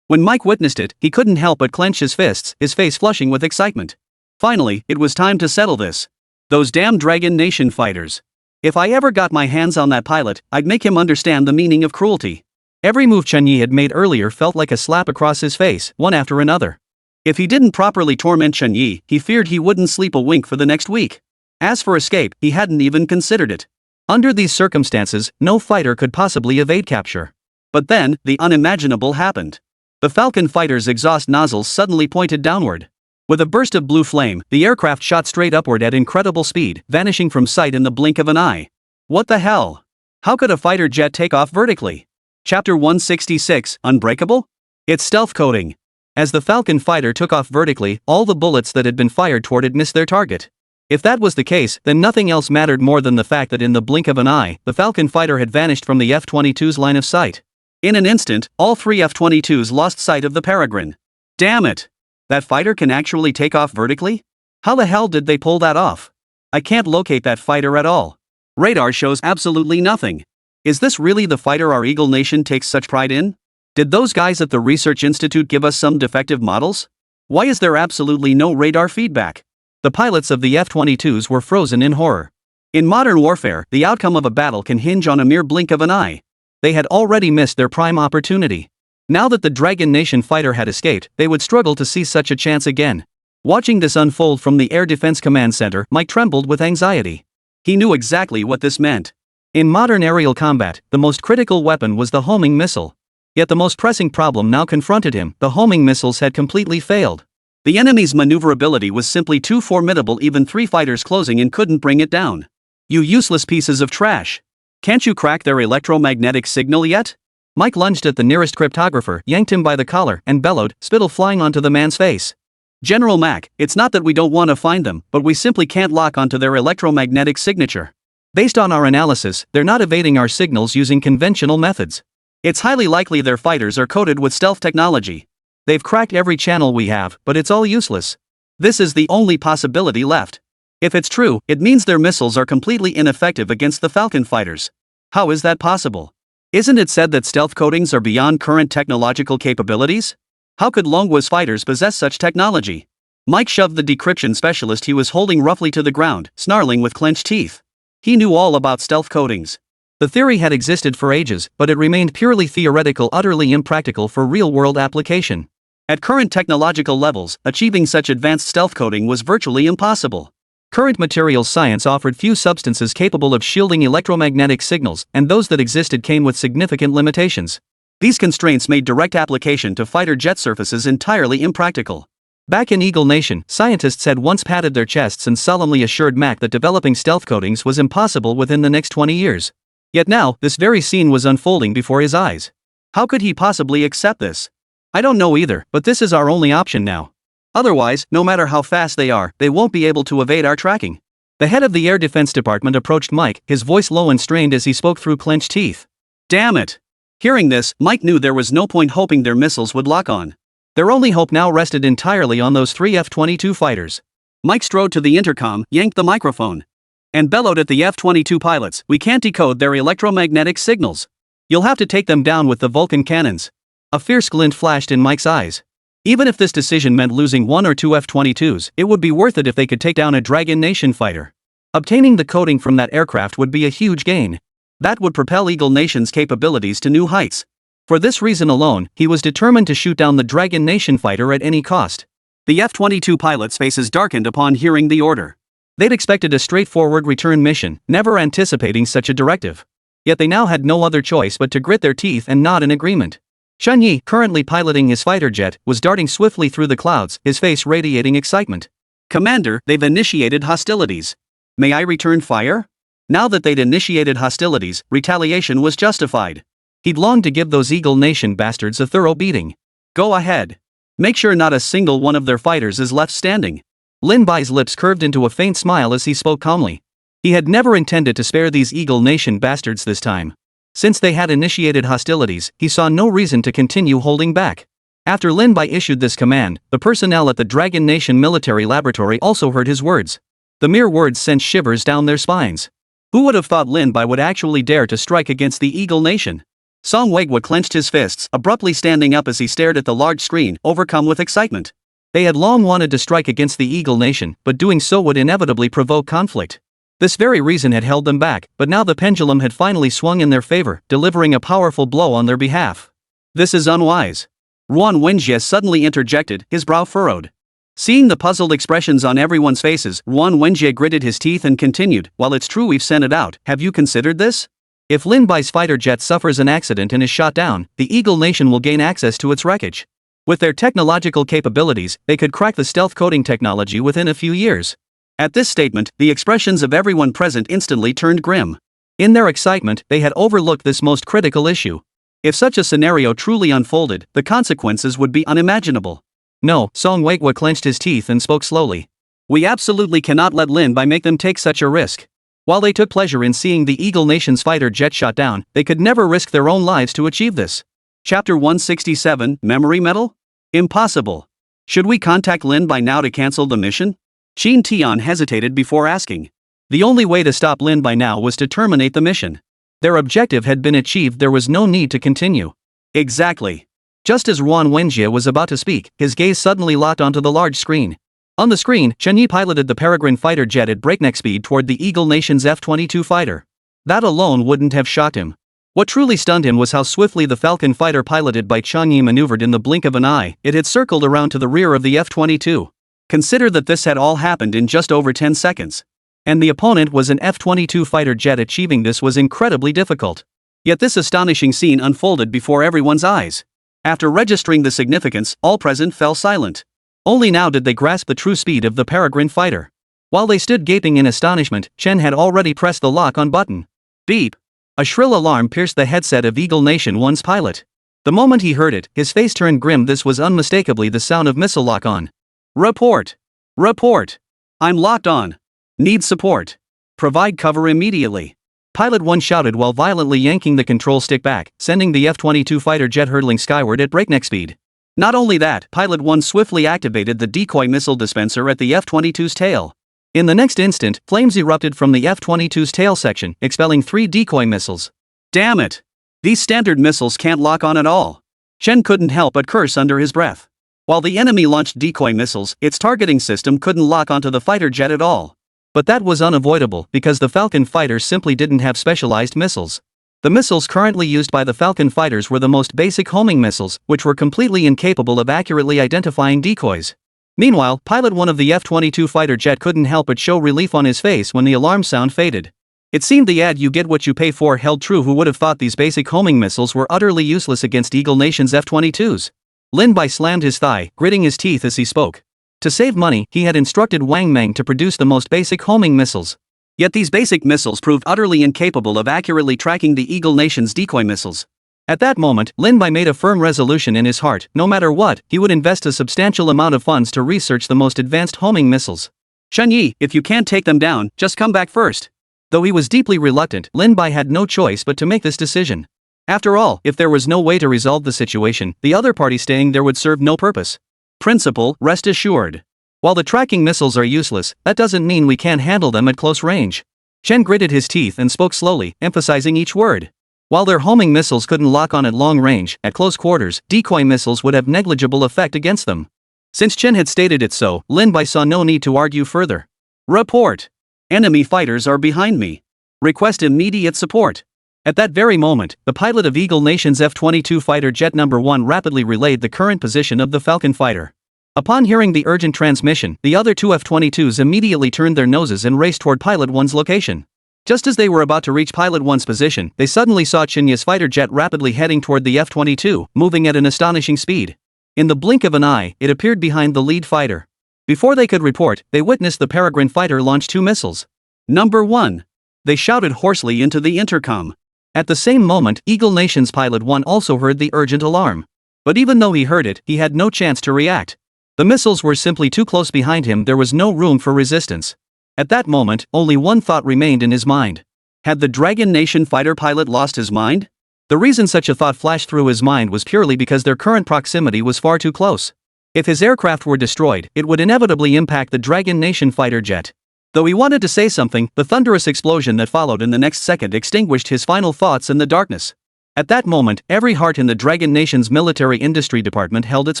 When Mike witnessed it, he couldn't help but clench his fists, his face flushing with excitement. Finally, it was time to settle this. Those damn Dragon Nation fighters. If I ever got my hands on that pilot, I'd make him understand the meaning of cruelty. Every move Chun Yi had made earlier felt like a slap across his face, one after another. If he didn't properly torment Chun Yi, he feared he wouldn't sleep a wink for the next week. As for escape, he hadn't even considered it. Under these circumstances, no fighter could possibly evade capture. But then, the unimaginable happened. The Falcon fighter's exhaust nozzles suddenly pointed downward. With a burst of blue flame, the aircraft shot straight upward at incredible speed, vanishing from sight in the blink of an eye. What the hell? How could a fighter jet take off vertically? Chapter 166, Unbreakable? It's stealth coding. As the Falcon fighter took off vertically, all the bullets that had been fired toward it missed their target. If that was the case, then nothing else mattered more than the fact that in the blink of an eye, the Falcon fighter had vanished from the F-22's line of sight. In an instant, all three F-22s lost sight of the Peregrine. Damn it! That fighter can actually take off vertically? How the hell did they pull that off? I can't locate that fighter at all. Radar shows absolutely nothing. Is this really the fighter our Eagle Nation takes such pride in? Did those guys at the Research Institute give us some defective models? Why is there absolutely no radar feedback? The pilots of the F-22s were frozen in horror. In modern warfare, the outcome of a battle can hinge on a mere blink of an eye. They had already missed their prime opportunity. Now that the Dragon Nation fighter had escaped, they would struggle to see such a chance again. Watching this unfold from the Air Defense Command Center, Mike trembled with anxiety. He knew exactly what this meant. In modern aerial combat, the most critical weapon was the homing missile. Yet the most pressing problem now confronted him: the homing missiles had completely failed. The enemy's maneuverability was simply too formidable. Even three fighters closing in couldn't bring it down. You useless pieces of trash. Can't you crack their electromagnetic signal yet? Mike lunged at the nearest cryptographer, yanked him by the collar, and bellowed, spittle flying onto the man's face. General Mac, it's not that we don't want to find them, but we simply can't lock onto their electromagnetic signature. Based on our analysis, they're not evading our signals using conventional methods. It's highly likely their fighters are coated with stealth technology. They've cracked every channel we have, but it's all useless. This is the only possibility left. If it's true, it means their missiles are completely ineffective against the Falcon fighters. How is that possible? Isn't it said that stealth coatings are beyond current technological capabilities? How could Longwa's fighters possess such technology? Mike shoved the decryption specialist he was holding roughly to the ground, snarling with clenched teeth. He knew all about stealth coatings. The theory had existed for ages, but it remained purely theoretical, utterly impractical for real-world application. At current technological levels, achieving such advanced stealth coating was virtually impossible. Current materials science offered few substances capable of shielding electromagnetic signals, and those that existed came with significant limitations. These constraints made direct application to fighter jet surfaces entirely impractical. Back in Eagle Nation, scientists had once patted their chests and solemnly assured Mac that developing stealth coatings was impossible within the next 20 years. Yet now, this very scene was unfolding before his eyes. How could he possibly accept this? I don't know either, but this is our only option now. Otherwise, no matter how fast they are, they won't be able to evade our tracking. The head of the Air Defense Department approached Mike, his voice low and strained as he spoke through clenched teeth. Damn it! Hearing this, Mike knew there was no point hoping their missiles would lock on. Their only hope now rested entirely on those three F-22 fighters. Mike strode to the intercom, yanked the microphone, and bellowed at the F-22 pilots, "We can't decode their electromagnetic signals. You'll have to take them down with the Vulcan cannons." A fierce glint flashed in Mike's eyes. Even if this decision meant losing one or two F-22s, it would be worth it if they could take down a Dragon Nation fighter. Obtaining the coating from that aircraft would be a huge gain. That would propel Eagle Nation's capabilities to new heights. For this reason alone, he was determined to shoot down the Dragon Nation fighter at any cost. The F-22 pilots' faces darkened upon hearing the order. They'd expected a straightforward return mission, never anticipating such a directive. Yet they now had no other choice but to grit their teeth and nod in agreement. Chun Yi, currently piloting his fighter jet, was darting swiftly through the clouds, his face radiating excitement. "Commander, they've initiated hostilities. May I return fire?" Now that they'd initiated hostilities, retaliation was justified. He'd longed to give those Eagle Nation bastards a thorough beating. "Go ahead. Make sure not a single one of their fighters is left standing." Lin Bai's lips curved into a faint smile as he spoke calmly. He had never intended to spare these Eagle Nation bastards this time. Since they had initiated hostilities, he saw no reason to continue holding back. After Lin Bai issued this command, the personnel at the Dragon Nation military laboratory also heard his words. The mere words sent shivers down their spines. Who would have thought Lin Bai would actually dare to strike against the Eagle Nation? Song Weigwa clenched his fists, abruptly standing up as he stared at the large screen, overcome with excitement. They had long wanted to strike against the Eagle Nation, but doing so would inevitably provoke conflict. This very reason had held them back, but now the pendulum had finally swung in their favor, delivering a powerful blow on their behalf. "This is unwise." Ruan Wenjie suddenly interjected, his brow furrowed. Seeing the puzzled expressions on everyone's faces, Wan Wenjie gritted his teeth and continued, "While it's true we've sent it out, have you considered this? If Lin Bai's fighter jet suffers an accident and is shot down, the Eagle Nation will gain access to its wreckage. With their technological capabilities, they could crack the stealth coding technology within a few years." At this statement, the expressions of everyone present instantly turned grim. In their excitement, they had overlooked this most critical issue. If such a scenario truly unfolded, the consequences would be unimaginable. "No," Song Weihua clenched his teeth and spoke slowly. "We absolutely cannot let Lin Bai make them take such a risk. While they took pleasure in seeing the Eagle Nation's fighter jet shot down, they could never risk their own lives to achieve this." Chapter 167, Memory Medal? Impossible. Should we contact Lin Bai now to cancel the mission? Qin Tian hesitated before asking. The only way to stop Lin Bai now was to terminate the mission. Their objective had been achieved, there was no need to continue. Exactly. Just as Ruan Wenjie was about to speak, his gaze suddenly locked onto the large screen. On the screen, Chen Yi piloted the Peregrine fighter jet at breakneck speed toward the Eagle Nation's F-22 fighter. That alone wouldn't have shocked him. What truly stunned him was how swiftly the Falcon fighter piloted by Chen Yi maneuvered in the blink of an eye. It had circled around to the rear of the F-22. Consider that this had all happened in just over 10 seconds. And the opponent was an F-22 fighter jet. Achieving this was incredibly difficult. Yet this astonishing scene unfolded before everyone's eyes. After registering the significance, all present fell silent. Only now did they grasp the true speed of the Peregrine fighter. While they stood gaping in astonishment, Chen had already pressed the lock-on button. Beep! A shrill alarm pierced the headset of Eagle Nation 1's pilot. The moment he heard it, his face turned grim. This was unmistakably the sound of missile lock-on. Report! Report! I'm locked on. Need support. Provide cover immediately. Pilot 1 shouted while violently yanking the control stick back, sending the F-22 fighter jet hurtling skyward at breakneck speed. Not only that, Pilot 1 swiftly activated the decoy missile dispenser at the F-22's tail. In the next instant, flames erupted from the F-22's tail section, expelling 3 decoy missiles. Damn it! These standard missiles can't lock on at all. Chen couldn't help but curse under his breath. While the enemy launched decoy missiles, its targeting system couldn't lock onto the fighter jet at all. But that was unavoidable because the Falcon fighters simply didn't have specialized missiles. The missiles currently used by the Falcon fighters were the most basic homing missiles, which were completely incapable of accurately identifying decoys. Meanwhile, Pilot 1 of the F-22 fighter jet couldn't help but show relief on his face when the alarm sound faded. It seemed the ad "you get what you pay for" held true. Who would have thought these basic homing missiles were utterly useless against Eagle Nation's F-22s? Lin Bai slammed his thigh, gritting his teeth as he spoke. To save money, he had instructed Wang Meng to produce the most basic homing missiles. Yet these basic missiles proved utterly incapable of accurately tracking the Eagle Nation's decoy missiles. At that moment, Lin Bai made a firm resolution in his heart: no matter what, he would invest a substantial amount of funds to research the most advanced homing missiles. "Chen Yi, if you can't take them down, just come back first." Though he was deeply reluctant, Lin Bai had no choice but to make this decision. After all, if there was no way to resolve the situation, the other party staying there would serve no purpose. Principal, rest assured. While the tracking missiles are useless, that doesn't mean we can't handle them at close range. Chen gritted his teeth and spoke slowly, emphasizing each word. While their homing missiles couldn't lock on at long range, at close quarters, decoy missiles would have negligible effect against them. Since Chen had stated it so, Lin Bai saw no need to argue further. Report! Enemy fighters are behind me. Request immediate support. At that very moment, the pilot of Eagle Nation's F-22 fighter jet number 1 rapidly relayed the current position of the Falcon fighter. Upon hearing the urgent transmission, the other 2 F-22s immediately turned their noses and raced toward Pilot 1's location. Just as they were about to reach Pilot 1's position, they suddenly saw Chen Yi's fighter jet rapidly heading toward the F-22, moving at an astonishing speed. In the blink of an eye, it appeared behind the lead fighter. Before they could report, they witnessed the Peregrine fighter launch 2 missiles. Number 1. They shouted hoarsely into the intercom. At the same moment, Eagle Nation's Pilot 1 also heard the urgent alarm. But even though he heard it, he had no chance to react. The missiles were simply too close behind him. There was no room for resistance. At that moment, only one thought remained in his mind. Had the Dragon Nation fighter pilot lost his mind? The reason such a thought flashed through his mind was purely because their current proximity was far too close. If his aircraft were destroyed, it would inevitably impact the Dragon Nation fighter jet. Though he wanted to say something, the thunderous explosion that followed in the next second extinguished his final thoughts in the darkness. At that moment, every heart in the Dragon Nation's military industry department held its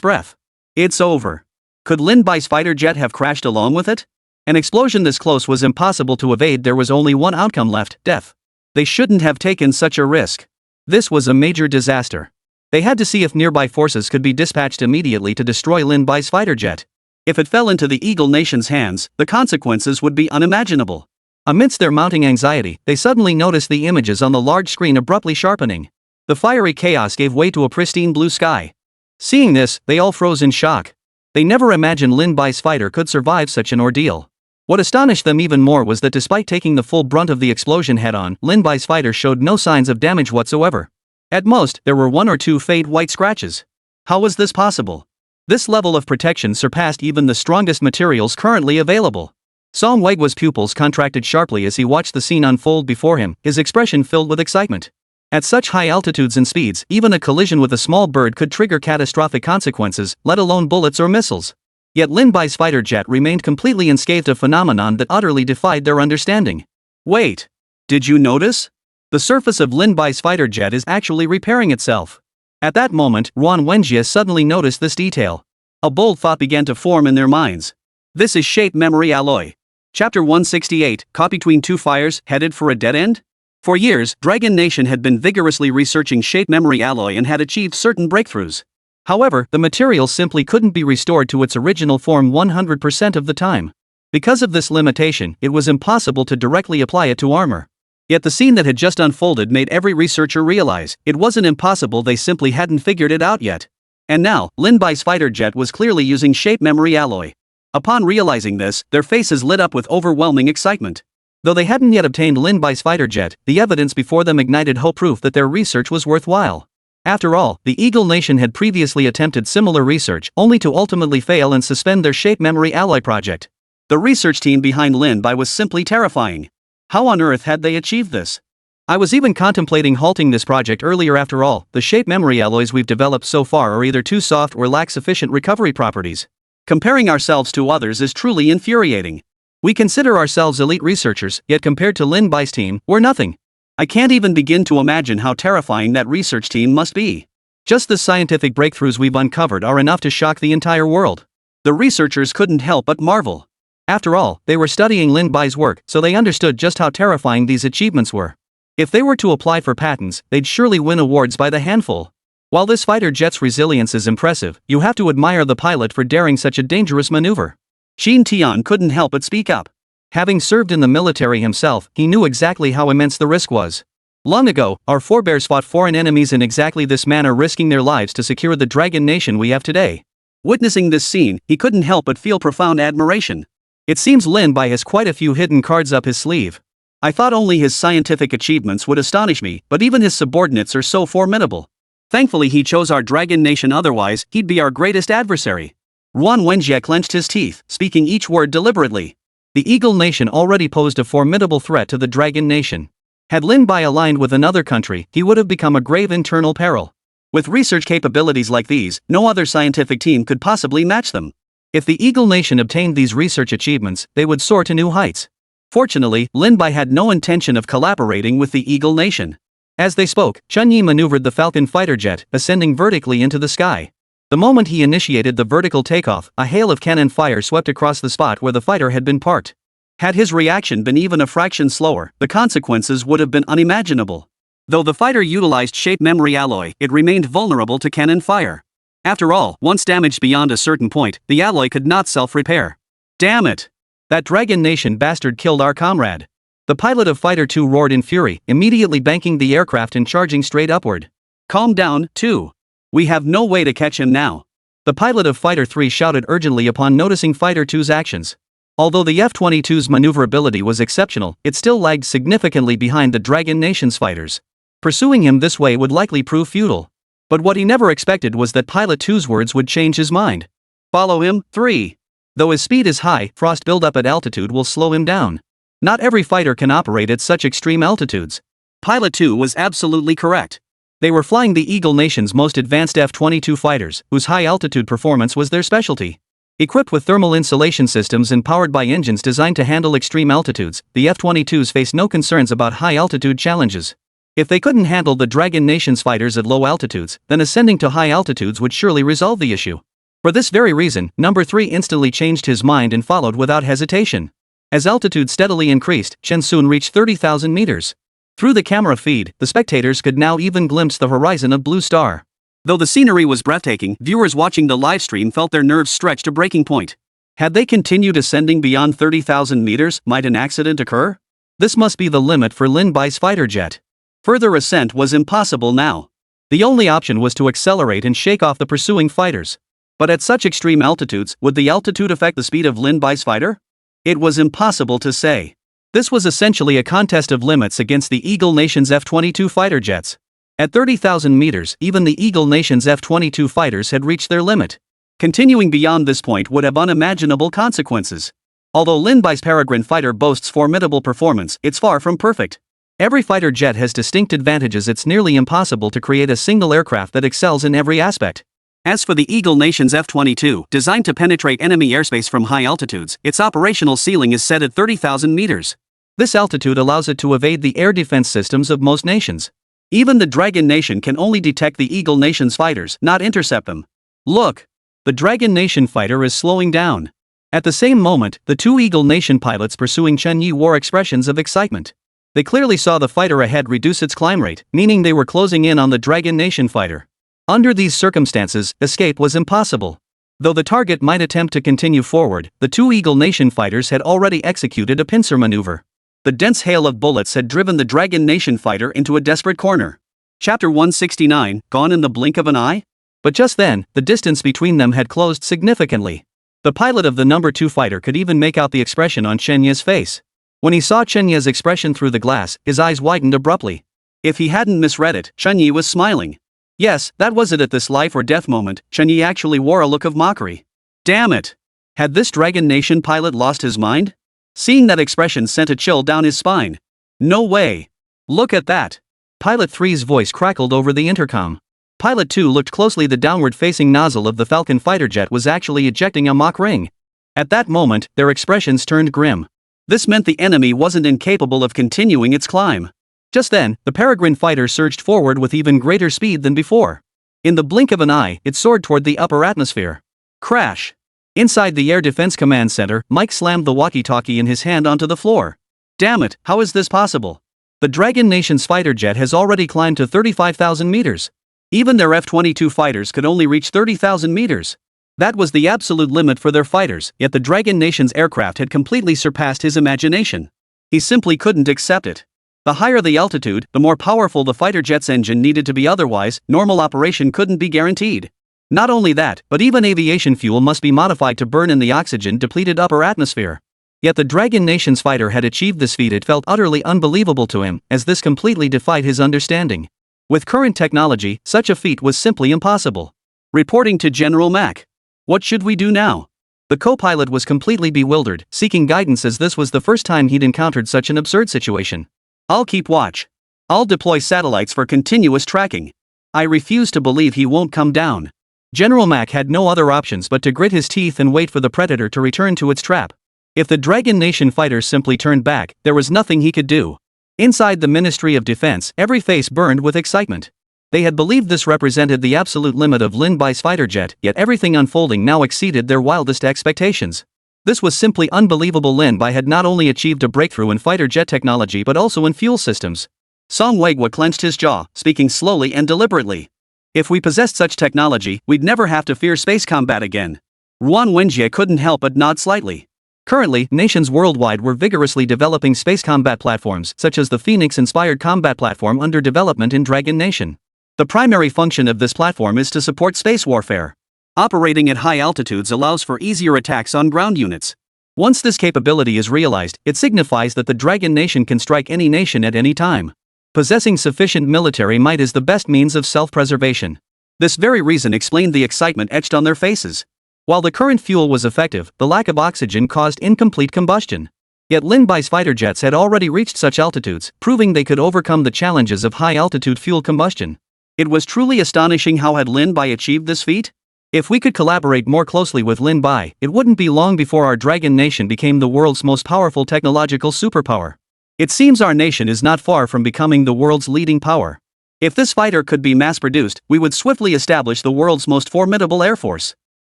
breath. It's over. Could Lin Bai's fighter jet have crashed along with it? An explosion this close was impossible to evade. There was only one outcome left: death. They shouldn't have taken such a risk. This was a major disaster. They had to see if nearby forces could be dispatched immediately to destroy Lin Bai's fighter jet. If it fell into the Eagle Nation's hands, the consequences would be unimaginable. Amidst their mounting anxiety, they suddenly noticed the images on the large screen abruptly sharpening. The fiery chaos gave way to a pristine blue sky. Seeing this, they all froze in shock. They never imagined Lin Bai's fighter could survive such an ordeal. What astonished them even more was that despite taking the full brunt of the explosion head-on, Lin Bai's fighter showed no signs of damage whatsoever. At most, there were 1 or 2 faint white scratches. How was this possible? This level of protection surpassed even the strongest materials currently available. Song Weiguo's pupils contracted sharply as he watched the scene unfold before him, his expression filled with excitement. At such high altitudes and speeds, even a collision with a small bird could trigger catastrophic consequences, let alone bullets or missiles. Yet Lin Bai's fighter jet remained completely unscathed, a phenomenon that utterly defied their understanding. Wait! Did you notice? The surface of Lin Bai's fighter jet is actually repairing itself. At that moment, Ruan Wenjie suddenly noticed this detail. A bold thought began to form in their minds. This is shape memory alloy. Chapter 168, Caught Between Two Fires, Headed for a Dead End? For years, Dragon Nation had been vigorously researching shape memory alloy and had achieved certain breakthroughs. However, the material simply couldn't be restored to its original form 100% of the time. Because of this limitation, it was impossible to directly apply it to armor. Yet the scene that had just unfolded made every researcher realize it wasn't impossible, they simply hadn't figured it out yet. And now, Lin Bai's fighter jet was clearly using shape memory alloy. Upon realizing this, their faces lit up with overwhelming excitement. Though they hadn't yet obtained Lin Bai's fighter jet, the evidence before them ignited hope, proof that their research was worthwhile. After all, the Eagle Nation had previously attempted similar research, only to ultimately fail and suspend their shape memory alloy project. The research team behind Lin Bai was simply terrifying. How on earth had they achieved this? I was even contemplating halting this project earlier. After all, the shape memory alloys we've developed so far are either too soft or lack sufficient recovery properties. Comparing ourselves to others is truly infuriating. We consider ourselves elite researchers, yet compared to Lin Bai's team, we're nothing. I can't even begin to imagine how terrifying that research team must be. Just the scientific breakthroughs we've uncovered are enough to shock the entire world. The researchers couldn't help but marvel. After all, they were studying Lin Bai's work, so they understood just how terrifying these achievements were. If they were to apply for patents, they'd surely win awards by the handful. While this fighter jet's resilience is impressive, you have to admire the pilot for daring such a dangerous maneuver. Xin Tian couldn't help but speak up. Having served in the military himself, he knew exactly how immense the risk was. Long ago, our forebears fought foreign enemies in exactly this manner, risking their lives to secure the Dragon Nation we have today. Witnessing this scene, he couldn't help but feel profound admiration. It seems Lin Bai has quite a few hidden cards up his sleeve. I thought only his scientific achievements would astonish me, but even his subordinates are so formidable. Thankfully he chose our Dragon Nation, otherwise he'd be our greatest adversary. Ruan Wenjie clenched his teeth, speaking each word deliberately. The Eagle Nation already posed a formidable threat to the Dragon Nation. Had Lin Bai aligned with another country, he would have become a grave internal peril. With research capabilities like these, no other scientific team could possibly match them. If the Eagle Nation obtained these research achievements, they would soar to new heights. Fortunately, Lin Bai had no intention of collaborating with the Eagle Nation. As they spoke, Chun Yi maneuvered the Falcon fighter jet, ascending vertically into the sky. The moment he initiated the vertical takeoff, a hail of cannon fire swept across the spot where the fighter had been parked. Had his reaction been even a fraction slower, the consequences would have been unimaginable. Though the fighter utilized shape memory alloy, it remained vulnerable to cannon fire. After all, once damaged beyond a certain point, the alloy could not self-repair. Damn it! That Dragon Nation bastard killed our comrade. The pilot of Fighter 2 roared in fury, immediately banking the aircraft and charging straight upward. Calm down, 2. We have no way to catch him now. The pilot of Fighter 3 shouted urgently upon noticing Fighter 2's actions. Although the F-22's maneuverability was exceptional, it still lagged significantly behind the Dragon Nation's fighters. Pursuing him this way would likely prove futile. But what he never expected was that Pilot 2's words would change his mind. Follow him, 3. Though his speed is high, frost buildup at altitude will slow him down. Not every fighter can operate at such extreme altitudes. Pilot 2 was absolutely correct. They were flying the Eagle Nation's most advanced F-22 fighters, whose high-altitude performance was their specialty. Equipped with thermal insulation systems and powered by engines designed to handle extreme altitudes, the F-22s faced no concerns about high-altitude challenges. If they couldn't handle the Dragon Nation's fighters at low altitudes, then ascending to high altitudes would surely resolve the issue. For this very reason, Number 3 instantly changed his mind and followed without hesitation. As altitude steadily increased, Chen soon reached 30,000 meters. Through the camera feed, the spectators could now even glimpse the horizon of Blue Star. Though the scenery was breathtaking, viewers watching the livestream felt their nerves stretch to breaking point. Had they continued ascending beyond 30,000 meters, might an accident occur? This must be the limit for Lin Bai's fighter jet. Further ascent was impossible now. The only option was to accelerate and shake off the pursuing fighters. But at such extreme altitudes, would the altitude affect the speed of Lin Bai's fighter? It was impossible to say. This was essentially a contest of limits against the Eagle Nation's F-22 fighter jets. At 30,000 meters, even the Eagle Nation's F-22 fighters had reached their limit. Continuing beyond this point would have unimaginable consequences. Although Lin Bai's Peregrine fighter boasts formidable performance, it's far from perfect. Every fighter jet has distinct advantages. It's nearly impossible to create a single aircraft that excels in every aspect. As for the Eagle Nation's F-22, designed to penetrate enemy airspace from high altitudes, its operational ceiling is set at 30,000 meters. This altitude allows it to evade the air defense systems of most nations. Even the Dragon Nation can only detect the Eagle Nation's fighters, not intercept them. Look! The Dragon Nation fighter is slowing down. At the same moment, the two Eagle Nation pilots pursuing Chen Yi wore expressions of excitement. They clearly saw the fighter ahead reduce its climb rate, meaning they were closing in on the Dragon Nation fighter. Under these circumstances, escape was impossible. Though the target might attempt to continue forward, the two Eagle Nation fighters had already executed a pincer maneuver. The dense hail of bullets had driven the Dragon Nation fighter into a desperate corner. Chapter 169, gone in the blink of an eye? But just then, the distance between them had closed significantly. The pilot of the number 2 fighter could even make out the expression on Chen Yi's face. When he saw Chen Yi's expression through the glass, his eyes widened abruptly. If he hadn't misread it, Chen Yi was smiling. Yes, that was it. At this life or death moment, Chen Yi actually wore a look of mockery. Damn it! Had this Dragon Nation pilot lost his mind? Seeing that expression sent a chill down his spine. No way! Look at that! Pilot 3's voice crackled over the intercom. Pilot 2 looked closely. The downward-facing nozzle of the Falcon fighter jet was actually ejecting a mock ring. At that moment, their expressions turned grim. This meant the enemy wasn't incapable of continuing its climb. Just then, the Peregrine fighter surged forward with even greater speed than before. In the blink of an eye, it soared toward the upper atmosphere. Crash! Inside the Air Defense Command Center, Mike slammed the walkie-talkie in his hand onto the floor. Damn it, how is this possible? The Dragon Nation's fighter jet has already climbed to 35,000 meters. Even their F-22 fighters could only reach 30,000 meters. That was the absolute limit for their fighters, yet the Dragon Nation's aircraft had completely surpassed his imagination. He simply couldn't accept it. The higher the altitude, the more powerful the fighter jet's engine needed to be, otherwise, normal operation couldn't be guaranteed. Not only that, but even aviation fuel must be modified to burn in the oxygen-depleted upper atmosphere. Yet the Dragon Nation's fighter had achieved this feat. It felt utterly unbelievable to him, as this completely defied his understanding. With current technology, such a feat was simply impossible. Reporting to General Mack. What should we do now? The co-pilot was completely bewildered, seeking guidance as this was the first time he'd encountered such an absurd situation. I'll keep watch. I'll deploy satellites for continuous tracking. I refuse to believe he won't come down. General Mack had no other options but to grit his teeth and wait for the Predator to return to its trap. If the Dragon Nation fighters simply turned back, there was nothing he could do. Inside the Ministry of Defense, every face burned with excitement. They had believed this represented the absolute limit of Lin Bai's fighter jet, yet everything unfolding now exceeded their wildest expectations. This was simply unbelievable. Lin Bai had not only achieved a breakthrough in fighter jet technology but also in fuel systems. Song Weihua clenched his jaw, speaking slowly and deliberately. If we possessed such technology, we'd never have to fear space combat again. Ruan Wenjie couldn't help but nod slightly. Currently, nations worldwide were vigorously developing space combat platforms, such as the Phoenix-inspired combat platform under development in Dragon Nation. The primary function of this platform is to support space warfare. Operating at high altitudes allows for easier attacks on ground units. Once this capability is realized, it signifies that the Dragon Nation can strike any nation at any time. Possessing sufficient military might is the best means of self-preservation. This very reason explained the excitement etched on their faces. While the current fuel was effective, the lack of oxygen caused incomplete combustion. Yet Lin Bai's fighter jets had already reached such altitudes, proving they could overcome the challenges of high-altitude fuel combustion. It was truly astonishing. How had Lin Bai achieved this feat? If we could collaborate more closely with Lin Bai, it wouldn't be long before our Dragon Nation became the world's most powerful technological superpower. It seems our nation is not far from becoming the world's leading power. If this fighter could be mass-produced, we would swiftly establish the world's most formidable air force.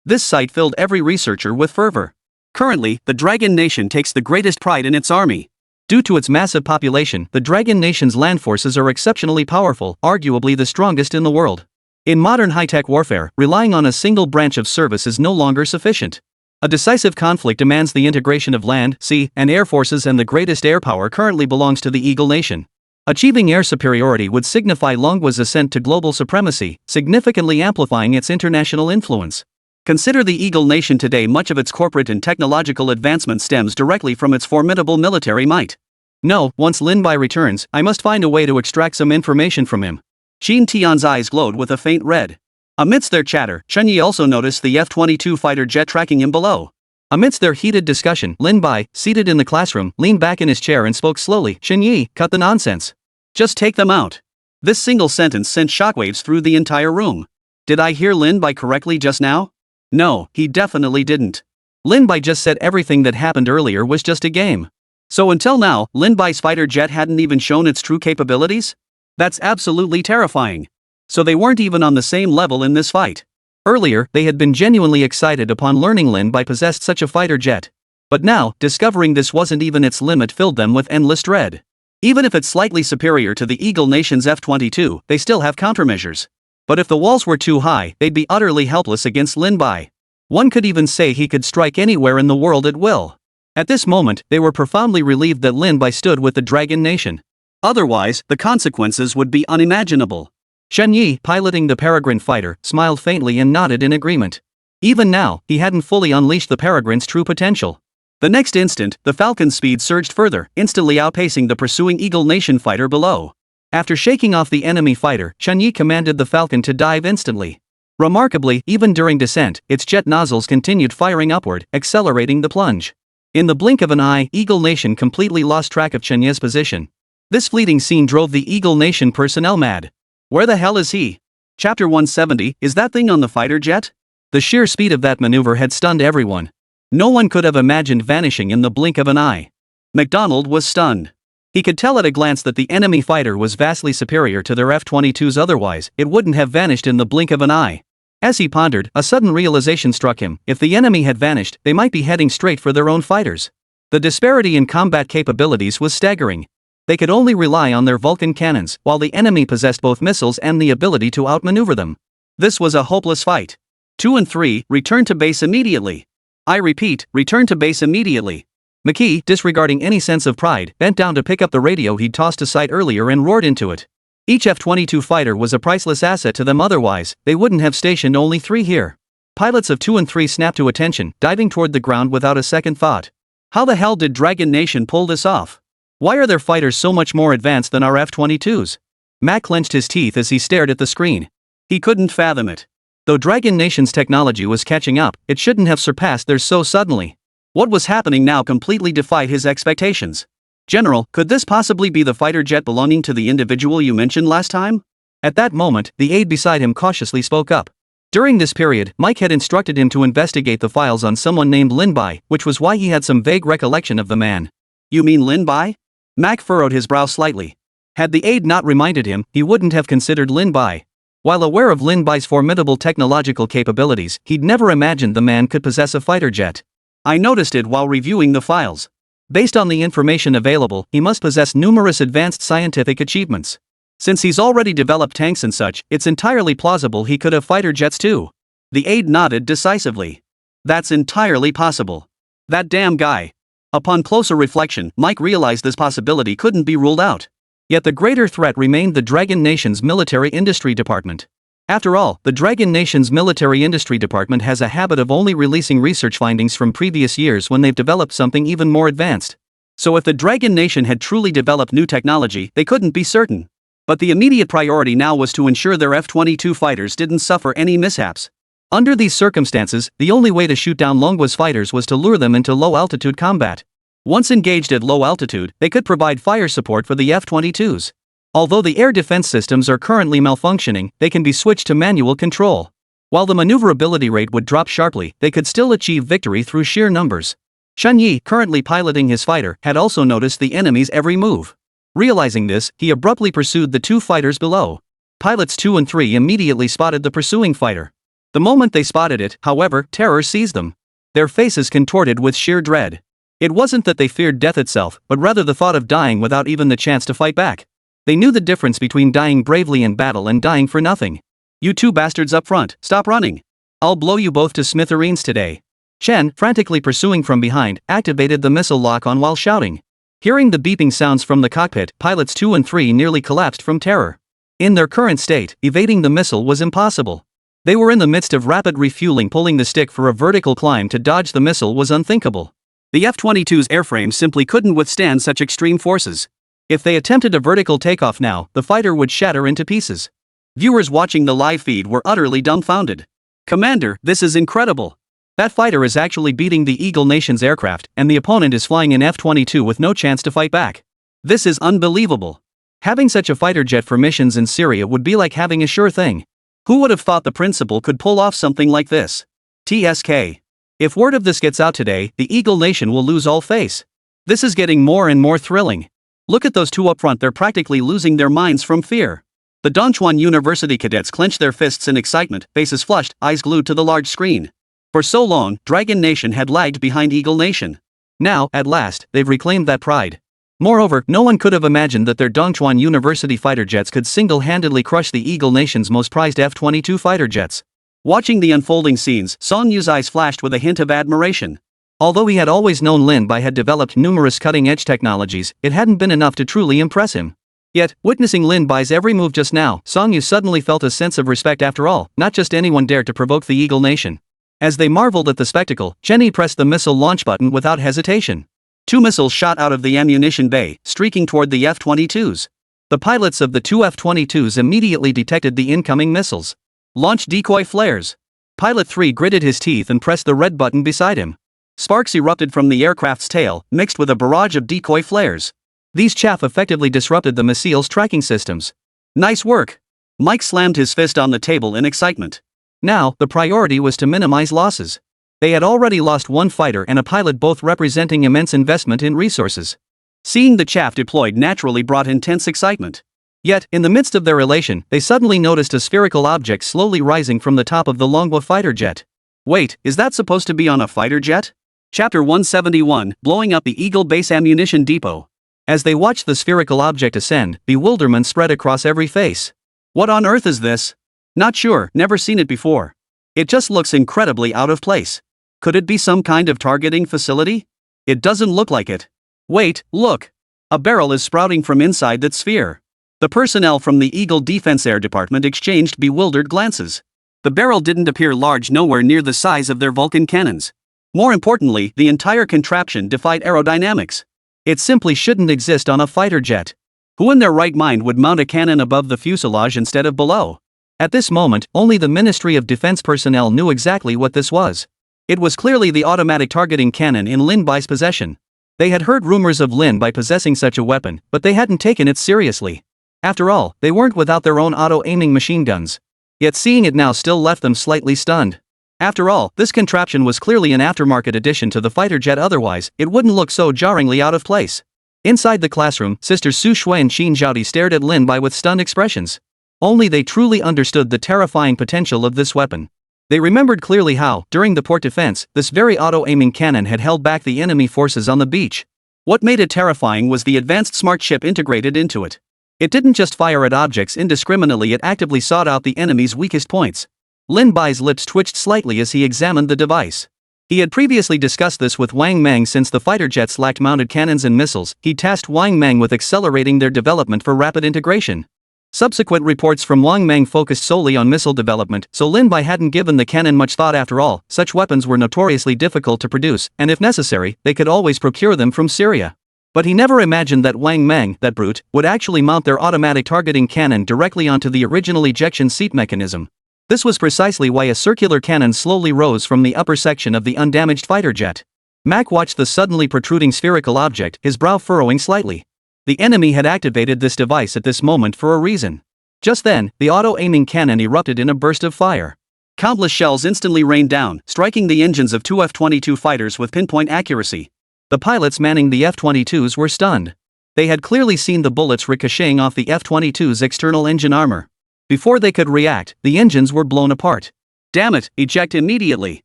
This sight filled every researcher with fervor. Currently, the Dragon Nation takes the greatest pride in its army. Due to its massive population, the Dragon Nation's land forces are exceptionally powerful, arguably the strongest in the world. In modern high-tech warfare, relying on a single branch of service is no longer sufficient. A decisive conflict demands the integration of land, sea, and air forces, and the greatest air power currently belongs to the Eagle Nation. Achieving air superiority would signify Longwa's ascent to global supremacy, significantly amplifying its international influence. Consider the Eagle Nation today. Much of its corporate and technological advancement stems directly from its formidable military might. No, once Lin Bai returns, I must find a way to extract some information from him. Qin Tian's eyes glowed with a faint red. Amidst their chatter, Chen Yi also noticed the F-22 fighter jet tracking him below. Amidst their heated discussion, Lin Bai, seated in the classroom, leaned back in his chair and spoke slowly. Chen Yi, cut the nonsense. Just take them out. This single sentence sent shockwaves through the entire room. Did I hear Lin Bai correctly just now? No, he definitely didn't. Lin Bai just said everything that happened earlier was just a game. So until now, Lin Bai's fighter jet hadn't even shown its true capabilities? That's absolutely terrifying. So they weren't even on the same level in this fight. Earlier, they had been genuinely excited upon learning Lin Bai possessed such a fighter jet. But now, discovering this wasn't even its limit filled them with endless dread. Even if it's slightly superior to the Eagle Nation's F-22, they still have countermeasures. But if the walls were too high, they'd be utterly helpless against Lin Bai. One could even say he could strike anywhere in the world at will. At this moment, they were profoundly relieved that Lin Bai stood with the Dragon Nation. Otherwise, the consequences would be unimaginable. Shen Yi, piloting the Peregrine fighter, smiled faintly and nodded in agreement. Even now, he hadn't fully unleashed the Peregrine's true potential. The next instant, the Falcon's speed surged further, instantly outpacing the pursuing Eagle Nation fighter below. After shaking off the enemy fighter, Chen Yi commanded the Falcon to dive instantly. Remarkably, even during descent, its jet nozzles continued firing upward, accelerating the plunge. In the blink of an eye, Eagle Nation completely lost track of Chen Yi's position. This fleeting scene drove the Eagle Nation personnel mad. Where the hell is he? Chapter 170, is that thing on the fighter jet? The sheer speed of that maneuver had stunned everyone. No one could have imagined vanishing in the blink of an eye. MacDonald was stunned. He could tell at a glance that the enemy fighter was vastly superior to their F-22s, otherwise, it wouldn't have vanished in the blink of an eye. As he pondered, a sudden realization struck him: if the enemy had vanished, they might be heading straight for their own fighters. The disparity in combat capabilities was staggering. They could only rely on their Vulcan cannons, while the enemy possessed both missiles and the ability to outmaneuver them. This was a hopeless fight. 2 and 3, return to base immediately. I repeat, return to base immediately. McKee, disregarding any sense of pride, bent down to pick up the radio he'd tossed aside earlier and roared into it. Each F-22 fighter was a priceless asset to them, otherwise, they wouldn't have stationed only 3 here. Pilots of 2 and 3 snapped to attention, diving toward the ground without a second thought. How the hell did Dragon Nation pull this off? Why are their fighters so much more advanced than our F-22s? Mac clenched his teeth as he stared at the screen. He couldn't fathom it. Though Dragon Nation's technology was catching up, it shouldn't have surpassed theirs so suddenly. What was happening now completely defied his expectations. General, could this possibly be the fighter jet belonging to the individual you mentioned last time? At that moment, the aide beside him cautiously spoke up. During this period, Mike had instructed him to investigate the files on someone named Lin Bai, which was why he had some vague recollection of the man. You mean Lin Bai? Mac furrowed his brow slightly. Had the aide not reminded him, he wouldn't have considered Lin Bai. While aware of Lin Bai's formidable technological capabilities, he'd never imagined the man could possess a fighter jet. I noticed it while reviewing the files. Based on the information available, he must possess numerous advanced scientific achievements. Since he's already developed tanks and such, it's entirely plausible he could have fighter jets too. The aide nodded decisively. That's entirely possible. That damn guy. Upon closer reflection, Mike realized this possibility couldn't be ruled out. Yet the greater threat remained the Dragon Nation's military industry department. After all, the Dragon Nation's military industry department has a habit of only releasing research findings from previous years when they've developed something even more advanced. So if the Dragon Nation had truly developed new technology, they couldn't be certain. But the immediate priority now was to ensure their F-22 fighters didn't suffer any mishaps. Under these circumstances, the only way to shoot down Longwa's fighters was to lure them into low-altitude combat. Once engaged at low altitude, they could provide fire support for the F-22s. Although the air defense systems are currently malfunctioning, they can be switched to manual control. While the maneuverability rate would drop sharply, they could still achieve victory through sheer numbers. Chen Yi, currently piloting his fighter, had also noticed the enemy's every move. Realizing this, he abruptly pursued the 2 fighters below. Pilots 2 and 3 immediately spotted the pursuing fighter. The moment they spotted it, however, terror seized them. Their faces contorted with sheer dread. It wasn't that they feared death itself, but rather the thought of dying without even the chance to fight back. They knew the difference between dying bravely in battle and dying for nothing. You 2 bastards up front, stop running. I'll blow you both to smithereens today. Chen, frantically pursuing from behind, activated the missile lock-on while shouting. Hearing the beeping sounds from the cockpit, pilots 2 and 3 nearly collapsed from terror. In their current state, evading the missile was impossible. They were in the midst of rapid refueling. Pulling the stick for a vertical climb to dodge the missile was unthinkable. The F-22's airframe simply couldn't withstand such extreme forces. If they attempted a vertical takeoff now, the fighter would shatter into pieces. Viewers watching the live feed were utterly dumbfounded. "Commander, this is incredible. That fighter is actually beating the Eagle Nation's aircraft, and the opponent is flying an F-22 with no chance to fight back. This is unbelievable. Having such a fighter jet for missions in Syria would be like having a sure thing. Who would have thought the principal could pull off something like this? TSK. If word of this gets out today, the Eagle Nation will lose all face. This is getting more and more thrilling. Look at those two up front, they're practically losing their minds from fear." The Dongchuan University cadets clench their fists in excitement, faces flushed, eyes glued to the large screen. For so long, Dragon Nation had lagged behind Eagle Nation. Now, at last, they've reclaimed that pride. Moreover, no one could have imagined that their Dongchuan University fighter jets could single-handedly crush the Eagle Nation's most prized F-22 fighter jets. Watching the unfolding scenes, Song Yu's eyes flashed with a hint of admiration. Although he had always known Lin Bai had developed numerous cutting-edge technologies, it hadn't been enough to truly impress him. Yet, witnessing Lin Bai's every move just now, Song Yu suddenly felt a sense of respect. After all, not just anyone dared to provoke the Eagle Nation. As they marveled at the spectacle, Jenny pressed the missile launch button without hesitation. 2 missiles shot out of the ammunition bay, streaking toward the F-22s. The pilots of the 2 F-22s immediately detected the incoming missiles. Launch decoy flares. Pilot 3 gritted his teeth and pressed the red button beside him. Sparks erupted from the aircraft's tail, mixed with a barrage of decoy flares. These chaff effectively disrupted the missile's tracking systems. "Nice work." Mike slammed his fist on the table in excitement. Now, the priority was to minimize losses. They had already lost one fighter and a pilot, both representing immense investment in resources. Seeing the chaff deployed naturally brought intense excitement. Yet, in the midst of their elation, they suddenly noticed a spherical object slowly rising from the top of the Longwa fighter jet. Wait, is that supposed to be on a fighter jet? Chapter 171, Blowing Up the Eagle Base Ammunition Depot. As they watched the spherical object ascend, bewilderment spread across every face. "What on earth is this? Not sure, never seen it before. It just looks incredibly out of place. Could it be some kind of targeting facility? It doesn't look like it. Wait, look. A barrel is sprouting from inside that sphere." The personnel from the Eagle Defense Air Department exchanged bewildered glances. The barrel didn't appear large, nowhere near the size of their Vulcan cannons. More importantly, the entire contraption defied aerodynamics. It simply shouldn't exist on a fighter jet. Who in their right mind would mount a cannon above the fuselage instead of below? At this moment, only the Ministry of Defense personnel knew exactly what this was. It was clearly the automatic targeting cannon in Lin Bai's possession. They had heard rumors of Lin Bai possessing such a weapon, but they hadn't taken it seriously. After all, they weren't without their own auto-aiming machine guns. Yet seeing it now still left them slightly stunned. After all, this contraption was clearly an aftermarket addition to the fighter jet, otherwise, it wouldn't look so jarringly out of place. Inside the classroom, Sisters Su Shui and Qin Zhaodi stared at Lin Bai with stunned expressions. Only they truly understood the terrifying potential of this weapon. They remembered clearly how, during the port defense, this very auto-aiming cannon had held back the enemy forces on the beach. What made it terrifying was the advanced smart chip integrated into it. It didn't just fire at objects indiscriminately, it actively sought out the enemy's weakest points. Lin Bai's lips twitched slightly as he examined the device. He had previously discussed this with Wang Mang. Since the fighter jets lacked mounted cannons and missiles, he tasked Wang Mang with accelerating their development for rapid integration. Subsequent reports from Wang Mang focused solely on missile development, so Lin Bai hadn't given the cannon much thought. After all, such weapons were notoriously difficult to produce, and if necessary, they could always procure them from Syria. But he never imagined that Wang Mang, that brute, would actually mount their automatic targeting cannon directly onto the original ejection seat mechanism. This was precisely why a circular cannon slowly rose from the upper section of the undamaged fighter jet. Mac watched the suddenly protruding spherical object, his brow furrowing slightly. The enemy had activated this device at this moment for a reason. Just then, the auto-aiming cannon erupted in a burst of fire. Countless shells instantly rained down, striking the engines of 2 F-22 fighters with pinpoint accuracy. The pilots manning the F-22s were stunned. They had clearly seen the bullets ricocheting off the F-22's external engine armor. Before they could react, the engines were blown apart. "Damn it, eject immediately."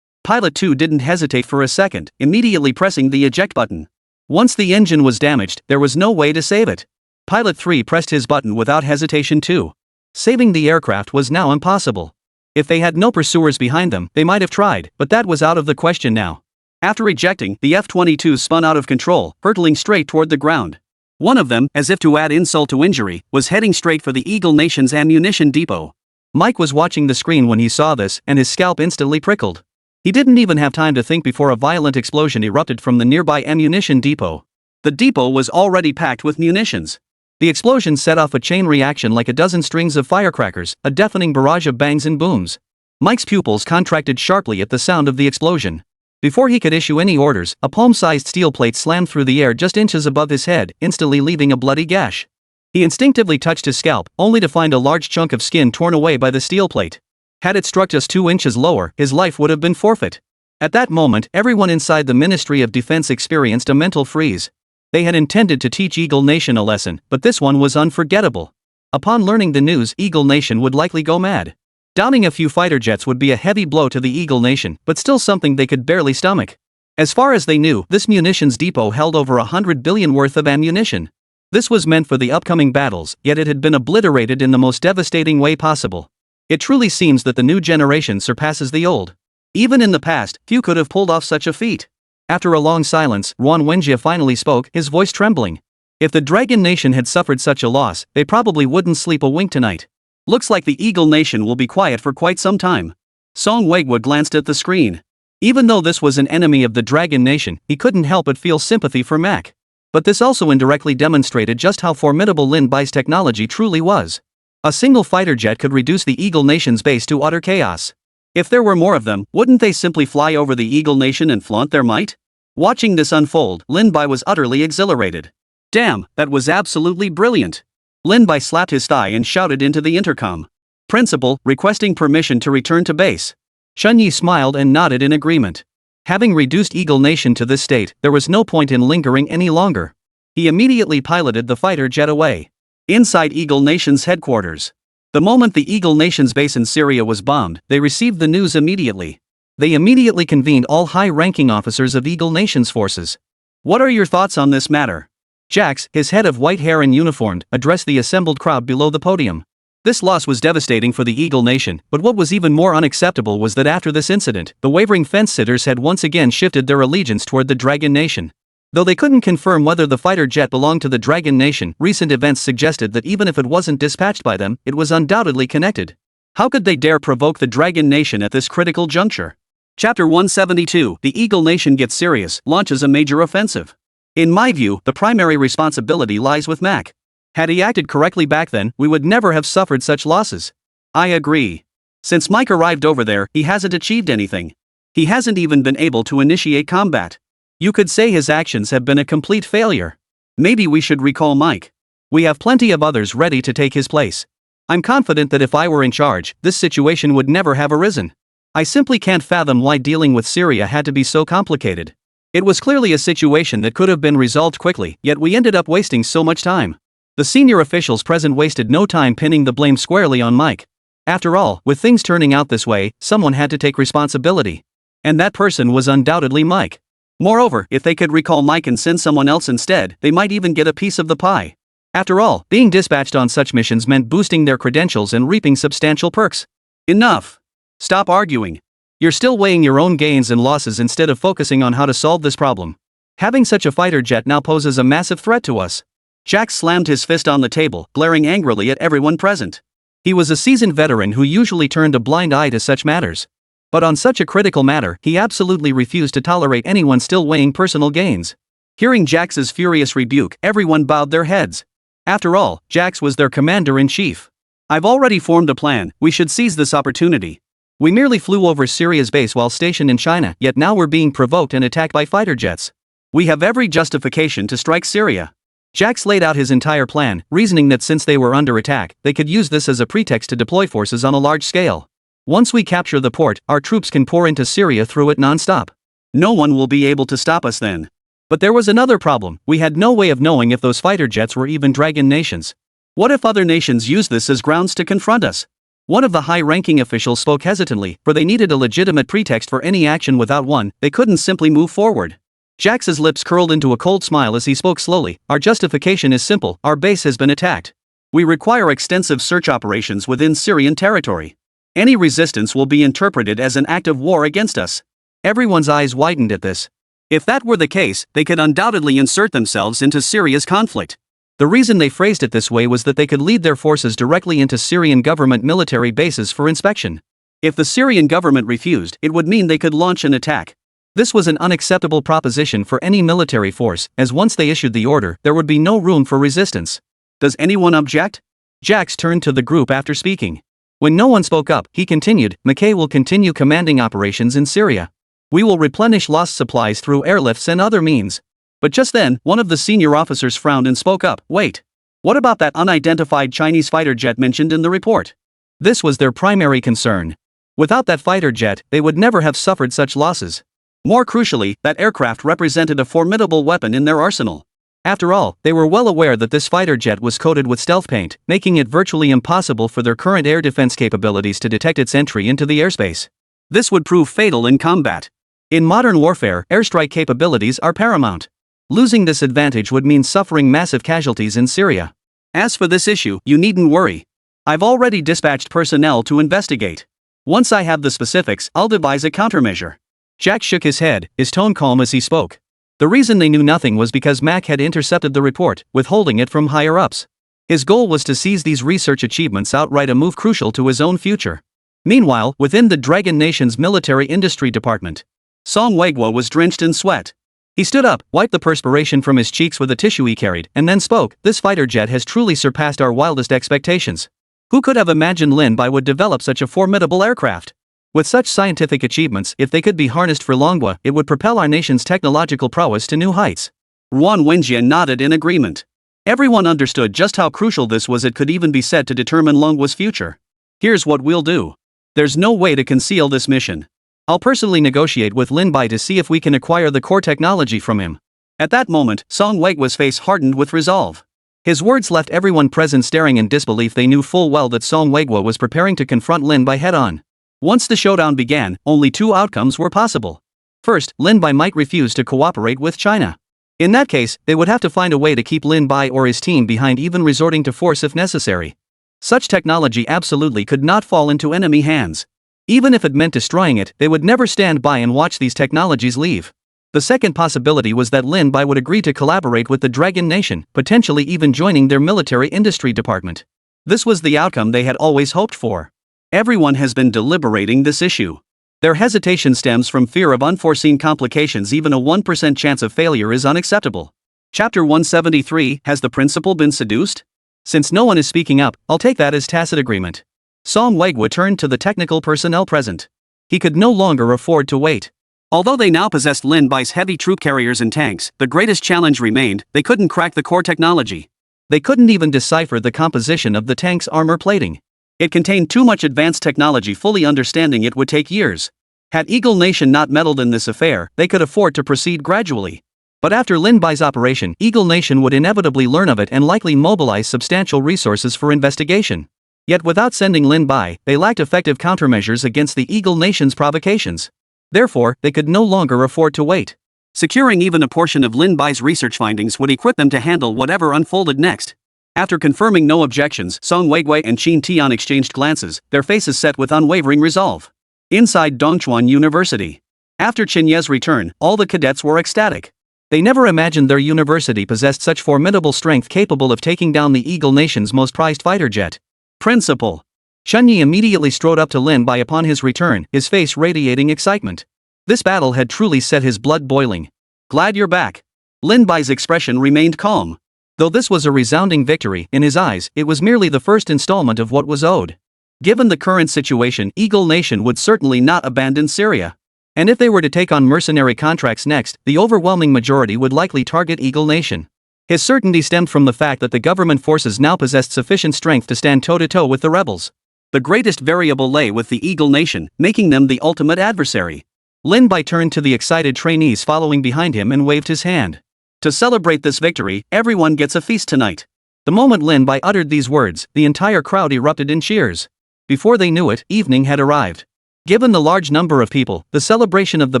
Pilot 2 didn't hesitate for a second, immediately pressing the eject button. Once the engine was damaged, there was no way to save it. Pilot 3 pressed his button without hesitation too. Saving the aircraft was now impossible. If they had no pursuers behind them, they might have tried, but that was out of the question now. After ejecting, the F-22s spun out of control, hurtling straight toward the ground. One of them, as if to add insult to injury, was heading straight for the Eagle Nation's ammunition depot. Mike was watching the screen when he saw this, and his scalp instantly prickled. He didn't even have time to think before a violent explosion erupted from the nearby ammunition depot. The depot was already packed with munitions. The explosion set off a chain reaction like a dozen strings of firecrackers, a deafening barrage of bangs and booms. Mike's pupils contracted sharply at the sound of the explosion. Before he could issue any orders, a palm-sized steel plate slammed through the air just inches above his head, instantly leaving a bloody gash. He instinctively touched his scalp, only to find a large chunk of skin torn away by the steel plate. Had it struck just 2 inches lower, his life would have been forfeit. At that moment, everyone inside the Ministry of Defense experienced a mental freeze. They had intended to teach Eagle Nation a lesson, but this one was unforgettable. Upon learning the news, Eagle Nation would likely go mad. Downing a few fighter jets would be a heavy blow to the Eagle Nation, but still something they could barely stomach. As far as they knew, this munitions depot held over 100 billion worth of ammunition. This was meant for the upcoming battles, yet it had been obliterated in the most devastating way possible. It truly seems that the new generation surpasses the old. Even in the past, few could have pulled off such a feat. After a long silence, Ruan Wenjia finally spoke, his voice trembling. If the Dragon Nation had suffered such a loss, they probably wouldn't sleep a wink tonight. Looks like the Eagle Nation will be quiet for quite some time. Song Weigwa glanced at the screen. Even though this was an enemy of the Dragon Nation, he couldn't help but feel sympathy for Mac. But this also indirectly demonstrated just how formidable Lin Bai's technology truly was. A single fighter jet could reduce the Eagle Nation's base to utter chaos. If there were more of them, wouldn't they simply fly over the Eagle Nation and flaunt their might? Watching this unfold, Lin Bai was utterly exhilarated. Damn, that was absolutely brilliant. Lin Bai slapped his thigh and shouted into the intercom. Principal, requesting permission to return to base. Chun Yi smiled and nodded in agreement. Having reduced Eagle Nation to this state, there was no point in lingering any longer. He immediately piloted the fighter jet away. Inside Eagle Nation's headquarters. The moment the Eagle Nation's base in Syria was bombed, they received the news immediately. They immediately convened all high-ranking officers of Eagle Nation's forces. What are your thoughts on this matter? Jax, his head of white hair and uniformed, addressed the assembled crowd below the podium. This loss was devastating for the Eagle Nation, but what was even more unacceptable was that after this incident, the wavering fence-sitters had once again shifted their allegiance toward the Dragon Nation. Though they couldn't confirm whether the fighter jet belonged to the Dragon Nation, recent events suggested that even if it wasn't dispatched by them, it was undoubtedly connected. How could they dare provoke the Dragon Nation at this critical juncture? Chapter 172, The Eagle Nation Gets Serious, launches a major offensive. In my view, the primary responsibility lies with Mac. Had he acted correctly back then, we would never have suffered such losses. I agree. Since Mike arrived over there, he hasn't achieved anything. He hasn't even been able to initiate combat. You could say his actions have been a complete failure. Maybe we should recall Mike. We have plenty of others ready to take his place. I'm confident that if I were in charge, this situation would never have arisen. I simply can't fathom why dealing with Syria had to be so complicated. It was clearly a situation that could have been resolved quickly, yet we ended up wasting so much time. The senior officials present wasted no time pinning the blame squarely on Mike. After all, with things turning out this way, someone had to take responsibility. And that person was undoubtedly Mike. Moreover, if they could recall Mike and send someone else instead, they might even get a piece of the pie. After all, being dispatched on such missions meant boosting their credentials and reaping substantial perks. Enough. Stop arguing. You're still weighing your own gains and losses instead of focusing on how to solve this problem. Having such a fighter jet now poses a massive threat to us. Jack slammed his fist on the table, glaring angrily at everyone present. He was a seasoned veteran who usually turned a blind eye to such matters. But on such a critical matter, he absolutely refused to tolerate anyone still weighing personal gains. Hearing Jax's furious rebuke, everyone bowed their heads. After all, Jax was their commander-in-chief. I've already formed a plan, we should seize this opportunity. We merely flew over Syria's base while stationed in China, yet now we're being provoked and attacked by fighter jets. We have every justification to strike Syria. Jax laid out his entire plan, reasoning that since they were under attack, they could use this as a pretext to deploy forces on a large scale. Once we capture the port, our troops can pour into Syria through it non-stop. No one will be able to stop us then. But there was another problem, we had no way of knowing if those fighter jets were even Dragon nations. What if other nations used this as grounds to confront us? One of the high-ranking officials spoke hesitantly, for they needed a legitimate pretext for any action. Without one, they couldn't simply move forward. Jax's lips curled into a cold smile as he spoke slowly. Our justification is simple, our base has been attacked. We require extensive search operations within Syrian territory. Any resistance will be interpreted as an act of war against us. Everyone's eyes widened at this. If that were the case, they could undoubtedly insert themselves into Syria's conflict. The reason they phrased it this way was that they could lead their forces directly into Syrian government military bases for inspection. If the Syrian government refused, it would mean they could launch an attack. This was an unacceptable proposition for any military force, as once they issued the order, there would be no room for resistance. Does anyone object? Jax turned to the group after speaking. When no one spoke up, he continued, McKay will continue commanding operations in Syria. We will replenish lost supplies through airlifts and other means. But just then, one of the senior officers frowned and spoke up. Wait. What about that unidentified Chinese fighter jet mentioned in the report? This was their primary concern. Without that fighter jet, they would never have suffered such losses. More crucially, that aircraft represented a formidable weapon in their arsenal. After all, they were well aware that this fighter jet was coated with stealth paint, making it virtually impossible for their current air defense capabilities to detect its entry into the airspace. This would prove fatal in combat. In modern warfare, airstrike capabilities are paramount. Losing this advantage would mean suffering massive casualties in Syria. As for this issue, you needn't worry. I've already dispatched personnel to investigate. Once I have the specifics, I'll devise a countermeasure. Jack shook his head, his tone calm as he spoke. The reason they knew nothing was because Mac had intercepted the report, withholding it from higher-ups. His goal was to seize these research achievements outright, a move crucial to his own future. Meanwhile, within the Dragon Nation's military industry department, Song Weiguo was drenched in sweat. He stood up, wiped the perspiration from his cheeks with a tissue he carried, and then spoke, this fighter jet has truly surpassed our wildest expectations. Who could have imagined Lin Bai would develop such a formidable aircraft? With such scientific achievements, if they could be harnessed for Longwa, it would propel our nation's technological prowess to new heights. Ruan Wenjie nodded in agreement. Everyone understood just how crucial this was. It could even be said to determine Longwa's future. Here's what we'll do. There's no way to conceal this mission. I'll personally negotiate with Lin Bai to see if we can acquire the core technology from him. At that moment, Song Weiguo's face hardened with resolve. His words left everyone present staring in disbelief. They knew full well that Song Weiguo was preparing to confront Lin Bai head-on. Once the showdown began, only two outcomes were possible. First, Lin Bai might refuse to cooperate with China. In that case, they would have to find a way to keep Lin Bai or his team behind, even resorting to force if necessary. Such technology absolutely could not fall into enemy hands. Even if it meant destroying it, they would never stand by and watch these technologies leave. The second possibility was that Lin Bai would agree to collaborate with the Dragon Nation, potentially even joining their military industry department. This was the outcome they had always hoped for. Everyone has been deliberating this issue. Their hesitation stems from fear of unforeseen complications. Even a 1% chance of failure is unacceptable. Chapter 173, Has the principal been seduced? Since no one is speaking up, I'll take that as tacit agreement. Song Weiguo turned to the technical personnel present. He could no longer afford to wait. Although they now possessed Lin Bai's heavy troop carriers and tanks, the greatest challenge remained: they couldn't crack the core technology. They couldn't even decipher the composition of the tank's armor plating. It contained too much advanced technology. Fully understanding it would take years. Had Eagle Nation not meddled in this affair, they could afford to proceed gradually. But after Lin Bai's operation, Eagle Nation would inevitably learn of it and likely mobilize substantial resources for investigation. Yet without sending Lin Bai, they lacked effective countermeasures against the Eagle Nation's provocations. Therefore, they could no longer afford to wait. Securing even a portion of Lin Bai's research findings would equip them to handle whatever unfolded next. After confirming no objections, Song Weiguo and Qin Tian exchanged glances, their faces set with unwavering resolve. Inside Dongchuan University. After Chen Ye's return, all the cadets were ecstatic. They never imagined their university possessed such formidable strength capable of taking down the Eagle Nation's most prized fighter jet. Principal. Chen Yi immediately strode up to Lin Bai upon his return, his face radiating excitement. This battle had truly set his blood boiling. Glad you're back. Lin Bai's expression remained calm. Though this was a resounding victory, in his eyes, it was merely the first installment of what was owed. Given the current situation, Eagle Nation would certainly not abandon Syria. And if they were to take on mercenary contracts next, the overwhelming majority would likely target Eagle Nation. His certainty stemmed from the fact that the government forces now possessed sufficient strength to stand toe-to-toe with the rebels. The greatest variable lay with the Eagle Nation, making them the ultimate adversary. Lin Bai turned to the excited trainees following behind him and waved his hand. To celebrate this victory, everyone gets a feast tonight. The moment Lin Bai uttered these words, the entire crowd erupted in cheers. Before they knew it, evening had arrived. Given the large number of people, the celebration of the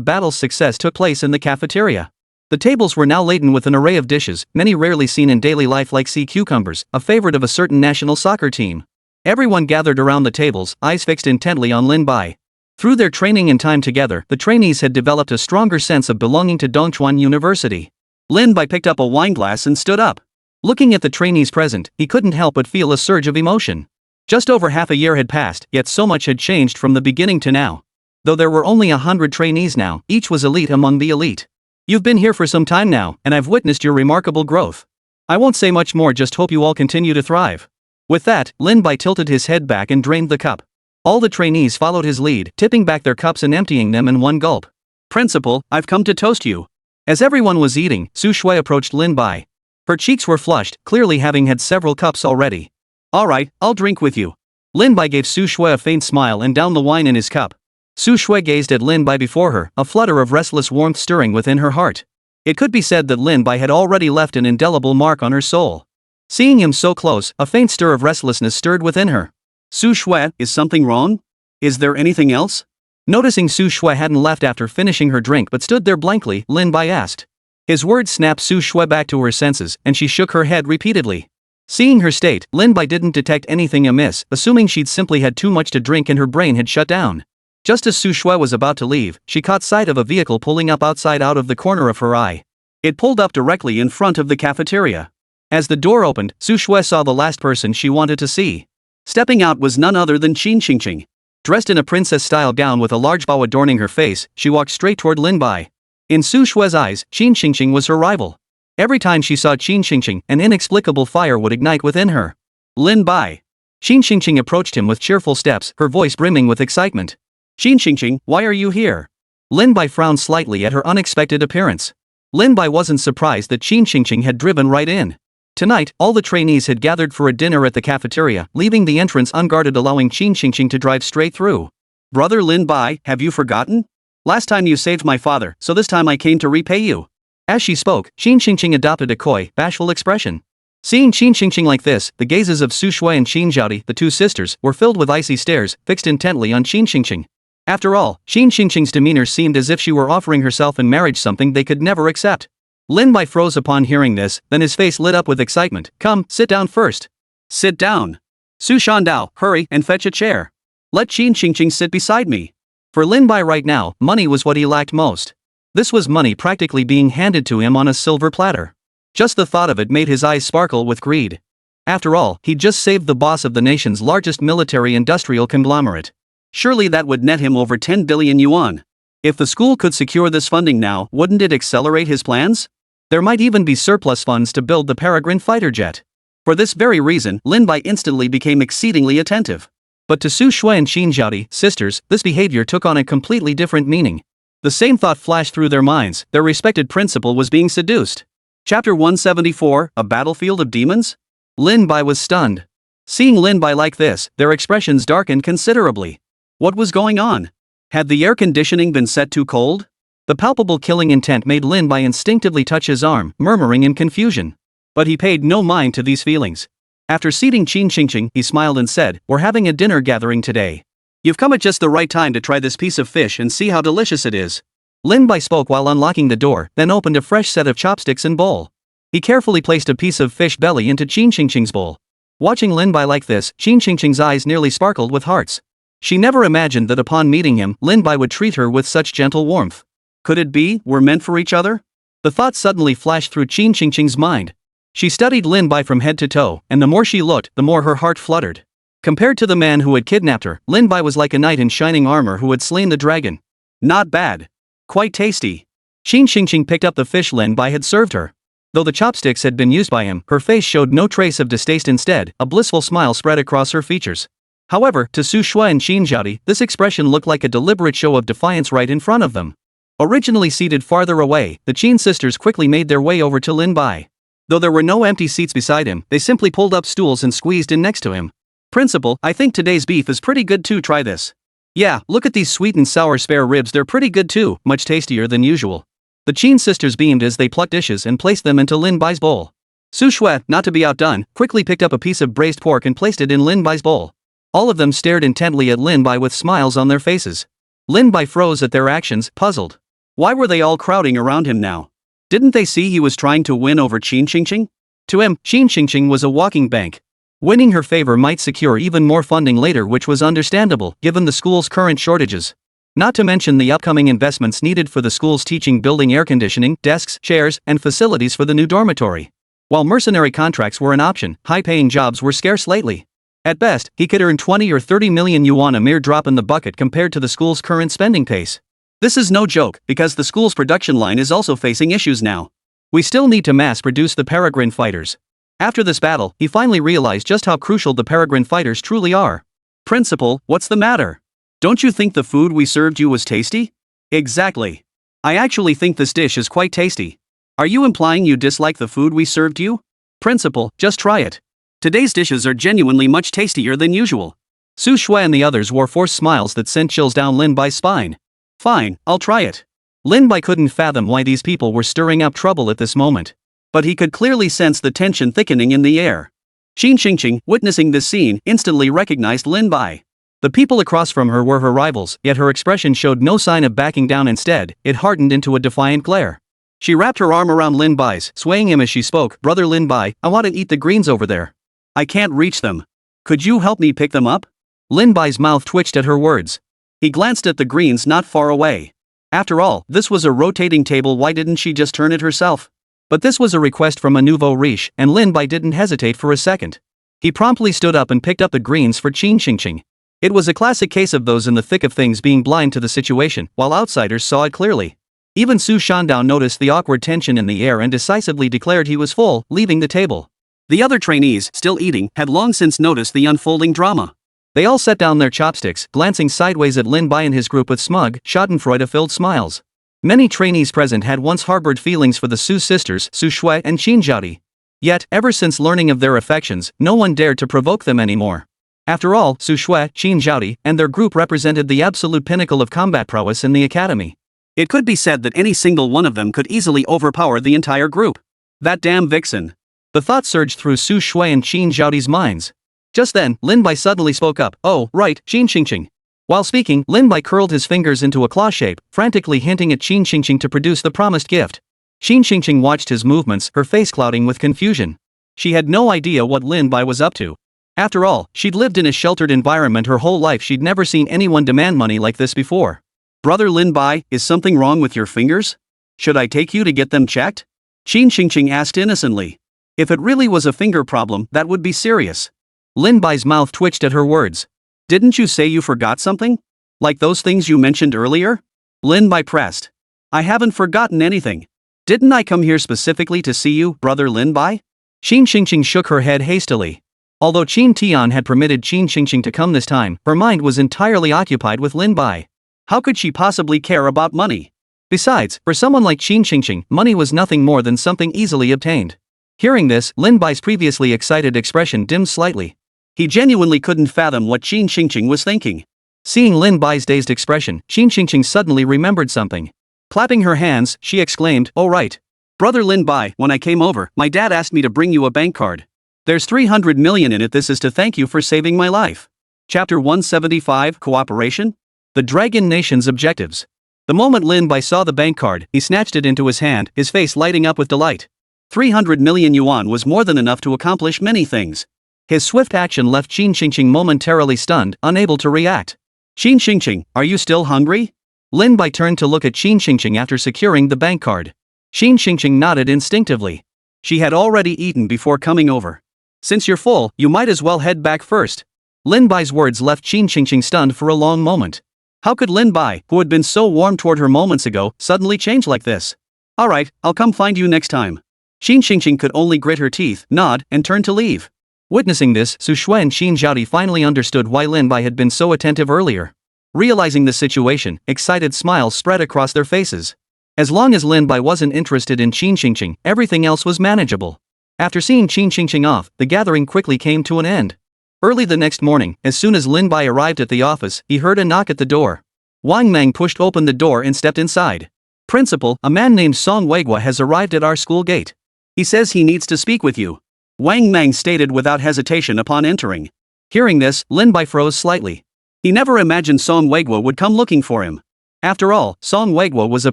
battle's success took place in the cafeteria. The tables were now laden with an array of dishes, many rarely seen in daily life, like sea cucumbers, a favorite of a certain national soccer team. Everyone gathered around the tables, eyes fixed intently on Lin Bai. Through their training and time together, the trainees had developed a stronger sense of belonging to Dongchuan University. Lin Bai picked up a wineglass and stood up. Looking at the trainees present, he couldn't help but feel a surge of emotion. Just over half a year had passed, yet so much had changed from the beginning to now. Though there were only 100 trainees now, each was elite among the elite. You've been here for some time now, and I've witnessed your remarkable growth. I won't say much more, just hope you all continue to thrive. With that, Lin Bai tilted his head back and drained the cup. All the trainees followed his lead, tipping back their cups and emptying them in one gulp. Principal, I've come to toast you. As everyone was eating, Su Shui approached Lin Bai. Her cheeks were flushed, clearly having had several cups already. Alright, I'll drink with you. Lin Bai gave Su Shui a faint smile and downed the wine in his cup. Su Shui gazed at Lin Bai before her, a flutter of restless warmth stirring within her heart. It could be said that Lin Bai had already left an indelible mark on her soul. Seeing him so close, a faint stir of restlessness stirred within her. Su Shui, is something wrong? Is there anything else? Noticing Su Shui hadn't left after finishing her drink but stood there blankly, Lin Bai asked. His words snapped Su Shui back to her senses, and she shook her head repeatedly. Seeing her state, Lin Bai didn't detect anything amiss, assuming she'd simply had too much to drink and her brain had shut down. Just as Su Shui was about to leave, she caught sight of a vehicle pulling up outside out of the corner of her eye. It pulled up directly in front of the cafeteria. As the door opened, Su Shui saw the last person she wanted to see. Stepping out was none other than Qin Qingqing. Dressed in a princess-style gown with a large bow adorning her face, she walked straight toward Lin Bai. In Su Shui's eyes, Qin Qingqing was her rival. Every time she saw Qin Qingqing, an inexplicable fire would ignite within her. Lin Bai. Qin Qingqing approached him with cheerful steps, her voice brimming with excitement. Qin Qingqing, why are you here? Lin Bai frowned slightly at her unexpected appearance. Lin Bai wasn't surprised that Qin Qingqing had driven right in. Tonight, all the trainees had gathered for a dinner at the cafeteria, leaving the entrance unguarded, allowing Qin Qingqing to drive straight through. Brother Lin Bai, have you forgotten? Last time you saved my father, so this time I came to repay you. As she spoke, Qin Qingqing adopted a coy, bashful expression. Seeing Qin Qingqing like this, the gazes of Su Shui and Qin Zhaodi, the two sisters, were filled with icy stares, fixed intently on Qin Qingqing. After all, Qin Qingqing's demeanor seemed as if she were offering herself in marriage, something they could never accept. Lin Bai froze upon hearing this, then his face lit up with excitement. Come, sit down first. Sit down. Su Shandao, hurry and fetch a chair. Let Qin Qingqing sit beside me. For Lin Bai right now, money was what he lacked most. This was money practically being handed to him on a silver platter. Just the thought of it made his eyes sparkle with greed. After all, he'd just saved the boss of the nation's largest military-industrial conglomerate. Surely that would net him over 10 billion yuan. If the school could secure this funding now, wouldn't it accelerate his plans? There might even be surplus funds to build the Peregrine fighter jet. For this very reason, Lin Bai instantly became exceedingly attentive. But to Su Shui and Qin Zhaodi, sisters, this behavior took on a completely different meaning. The same thought flashed through their minds: their respected principal was being seduced. Chapter 174, A Battlefield of Demons? Lin Bai was stunned. Seeing Lin Bai like this, their expressions darkened considerably. What was going on? Had the air conditioning been set too cold? The palpable killing intent made Lin Bai instinctively touch his arm, murmuring in confusion. But he paid no mind to these feelings. After seating Qin Qingqing, he smiled and said, "We're having a dinner gathering today. You've come at just the right time to try this piece of fish and see how delicious it is." Lin Bai spoke while unlocking the door, then opened a fresh set of chopsticks and bowl. He carefully placed a piece of fish belly into Qin Qingqing's bowl. Watching Lin Bai like this, Qin Qingqing's eyes nearly sparkled with hearts. She never imagined that upon meeting him, Lin Bai would treat her with such gentle warmth. Could it be we're meant for each other? The thought suddenly flashed through Qin Qingqing's mind. She studied Lin Bai from head to toe, and the more she looked, the more her heart fluttered. Compared to the man who had kidnapped her, Lin Bai was like a knight in shining armor who had slain the dragon. Not bad. Quite tasty. Qin Qingqing picked up the fish Lin Bai had served her. Though the chopsticks had been used by him, her face showed no trace of distaste. Instead, a blissful smile spread across her features. However, to Su Shui and Qin Zhaodi, this expression looked like a deliberate show of defiance right in front of them. Originally seated farther away, the Qin sisters quickly made their way over to Lin Bai. Though there were no empty seats beside him, they simply pulled up stools and squeezed in next to him. "Principal, I think today's beef is pretty good too, try this." "Yeah, look at these sweet and sour spare ribs, they're pretty good too, much tastier than usual." The Qin sisters beamed as they plucked dishes and placed them into Lin Bai's bowl. Su Shui, not to be outdone, quickly picked up a piece of braised pork and placed it in Lin Bai's bowl. All of them stared intently at Lin Bai with smiles on their faces. Lin Bai froze at their actions, puzzled. Why were they all crowding around him now? Didn't they see he was trying to win over Qin Qingqing? To him, Qin Qingqing was a walking bank. Winning her favor might secure even more funding later, which was understandable given the school's current shortages. Not to mention the upcoming investments needed for the school's teaching, building air conditioning, desks, chairs, and facilities for the new dormitory. While mercenary contracts were an option, high-paying jobs were scarce lately. At best, he could earn 20 or 30 million yuan, a mere drop in the bucket compared to the school's current spending pace. This is no joke, because the school's production line is also facing issues now. We still need to mass-produce the Peregrine fighters. After this battle, he finally realized just how crucial the Peregrine fighters truly are. Principal, what's the matter? Don't you think the food we served you was tasty? Exactly. I actually think this dish is quite tasty. Are you implying you dislike the food we served you? Principal, just try it. Today's dishes are genuinely much tastier than usual. Su Shui and the others wore forced smiles that sent chills down Lin Bai's spine. Fine, I'll try it. Lin Bai couldn't fathom why these people were stirring up trouble at this moment. But he could clearly sense the tension thickening in the air. Qin Xingqing, witnessing this scene, instantly recognized Lin Bai. The people across from her were her rivals, yet her expression showed no sign of backing down. Instead, it hardened into a defiant glare. She wrapped her arm around Lin Bai's, swaying him as she spoke. Brother Lin Bai, I want to eat the greens over there. I can't reach them. Could you help me pick them up? Lin Bai's mouth twitched at her words. He glanced at the greens not far away. After all, this was a rotating table, why didn't she just turn it herself? But this was a request from a nouveau riche, and Lin Bai didn't hesitate for a second. He promptly stood up and picked up the greens for Qin Xingqing. It was a classic case of those in the thick of things being blind to the situation, while outsiders saw it clearly. Even Su Shandao noticed the awkward tension in the air and decisively declared he was full, leaving the table. The other trainees, still eating, had long since noticed the unfolding drama. They all set down their chopsticks, glancing sideways at Lin Bai and his group with smug, schadenfreude-filled smiles. Many trainees present had once harbored feelings for the Su sisters, Su Shui and Qin Zhaodi. Yet, ever since learning of their affections, no one dared to provoke them anymore. After all, Su Shui, Qin Zhaodi, and their group represented the absolute pinnacle of combat prowess in the academy. It could be said that any single one of them could easily overpower the entire group. That damn vixen. The thought surged through Su Shui and Qin Zhaodi's minds. Just then, Lin Bai suddenly spoke up. Oh, right, Qin Xingqing. While speaking, Lin Bai curled his fingers into a claw shape, frantically hinting at Qin Xingqing to produce the promised gift. Qin Xingqing watched his movements, her face clouding with confusion. She had no idea what Lin Bai was up to. After all, she'd lived in a sheltered environment her whole life. She'd never seen anyone demand money like this before. Brother Lin Bai, is something wrong with your fingers? Should I take you to get them checked? Qin Xingqing asked innocently. If it really was a finger problem, that would be serious. Lin Bai's mouth twitched at her words. Didn't you say you forgot something? Like those things you mentioned earlier? Lin Bai pressed. I haven't forgotten anything. Didn't I come here specifically to see you, Brother Lin Bai? Qin Xingqing shook her head hastily. Although Qin Tian had permitted Qin Xingqing to come this time, her mind was entirely occupied with Lin Bai. How could she possibly care about money? Besides, for someone like Qin Xingqing, money was nothing more than something easily obtained. Hearing this, Lin Bai's previously excited expression dimmed slightly. He genuinely couldn't fathom what Qin Xingqing was thinking. Seeing Lin Bai's dazed expression, Qin Xingqing suddenly remembered something. Clapping her hands, she exclaimed, "Oh right. Brother Lin Bai, when I came over, my dad asked me to bring you a bank card. There's 300 million in it. This is to thank you for saving my life." Chapter 175, Cooperation? The Dragon Nation's Objectives. The moment Lin Bai saw the bank card, he snatched it into his hand, his face lighting up with delight. 300 million yuan was more than enough to accomplish many things. His swift action left Qin Xingqing momentarily stunned, unable to react. Qin Xingqing, are you still hungry? Lin Bai turned to look at Qin Xingqing after securing the bank card. Qin Xingqing nodded instinctively. She had already eaten before coming over. Since you're full, you might as well head back first. Lin Bai's words left Qin Xingqing stunned for a long moment. How could Lin Bai, who had been so warm toward her moments ago, suddenly change like this? Alright, I'll come find you next time. Qin Xingqing could only grit her teeth, nod, and turn to leave. Witnessing this, Su Shui and Qin Zhaodi finally understood why Lin Bai had been so attentive earlier. Realizing the situation, excited smiles spread across their faces. As long as Lin Bai wasn't interested in Qin Xingqing, everything else was manageable. After seeing Qin Xingqing off, the gathering quickly came to an end. Early the next morning, as soon as Lin Bai arrived at the office, he heard a knock at the door. Wang Meng pushed open the door and stepped inside. "Principal, a man named Song Weigua has arrived at our school gate. He says he needs to speak with you," Wang Meng stated without hesitation upon entering. Hearing this, Lin Bai froze slightly. He never imagined Song Weigua would come looking for him. After all, Song Weigua was a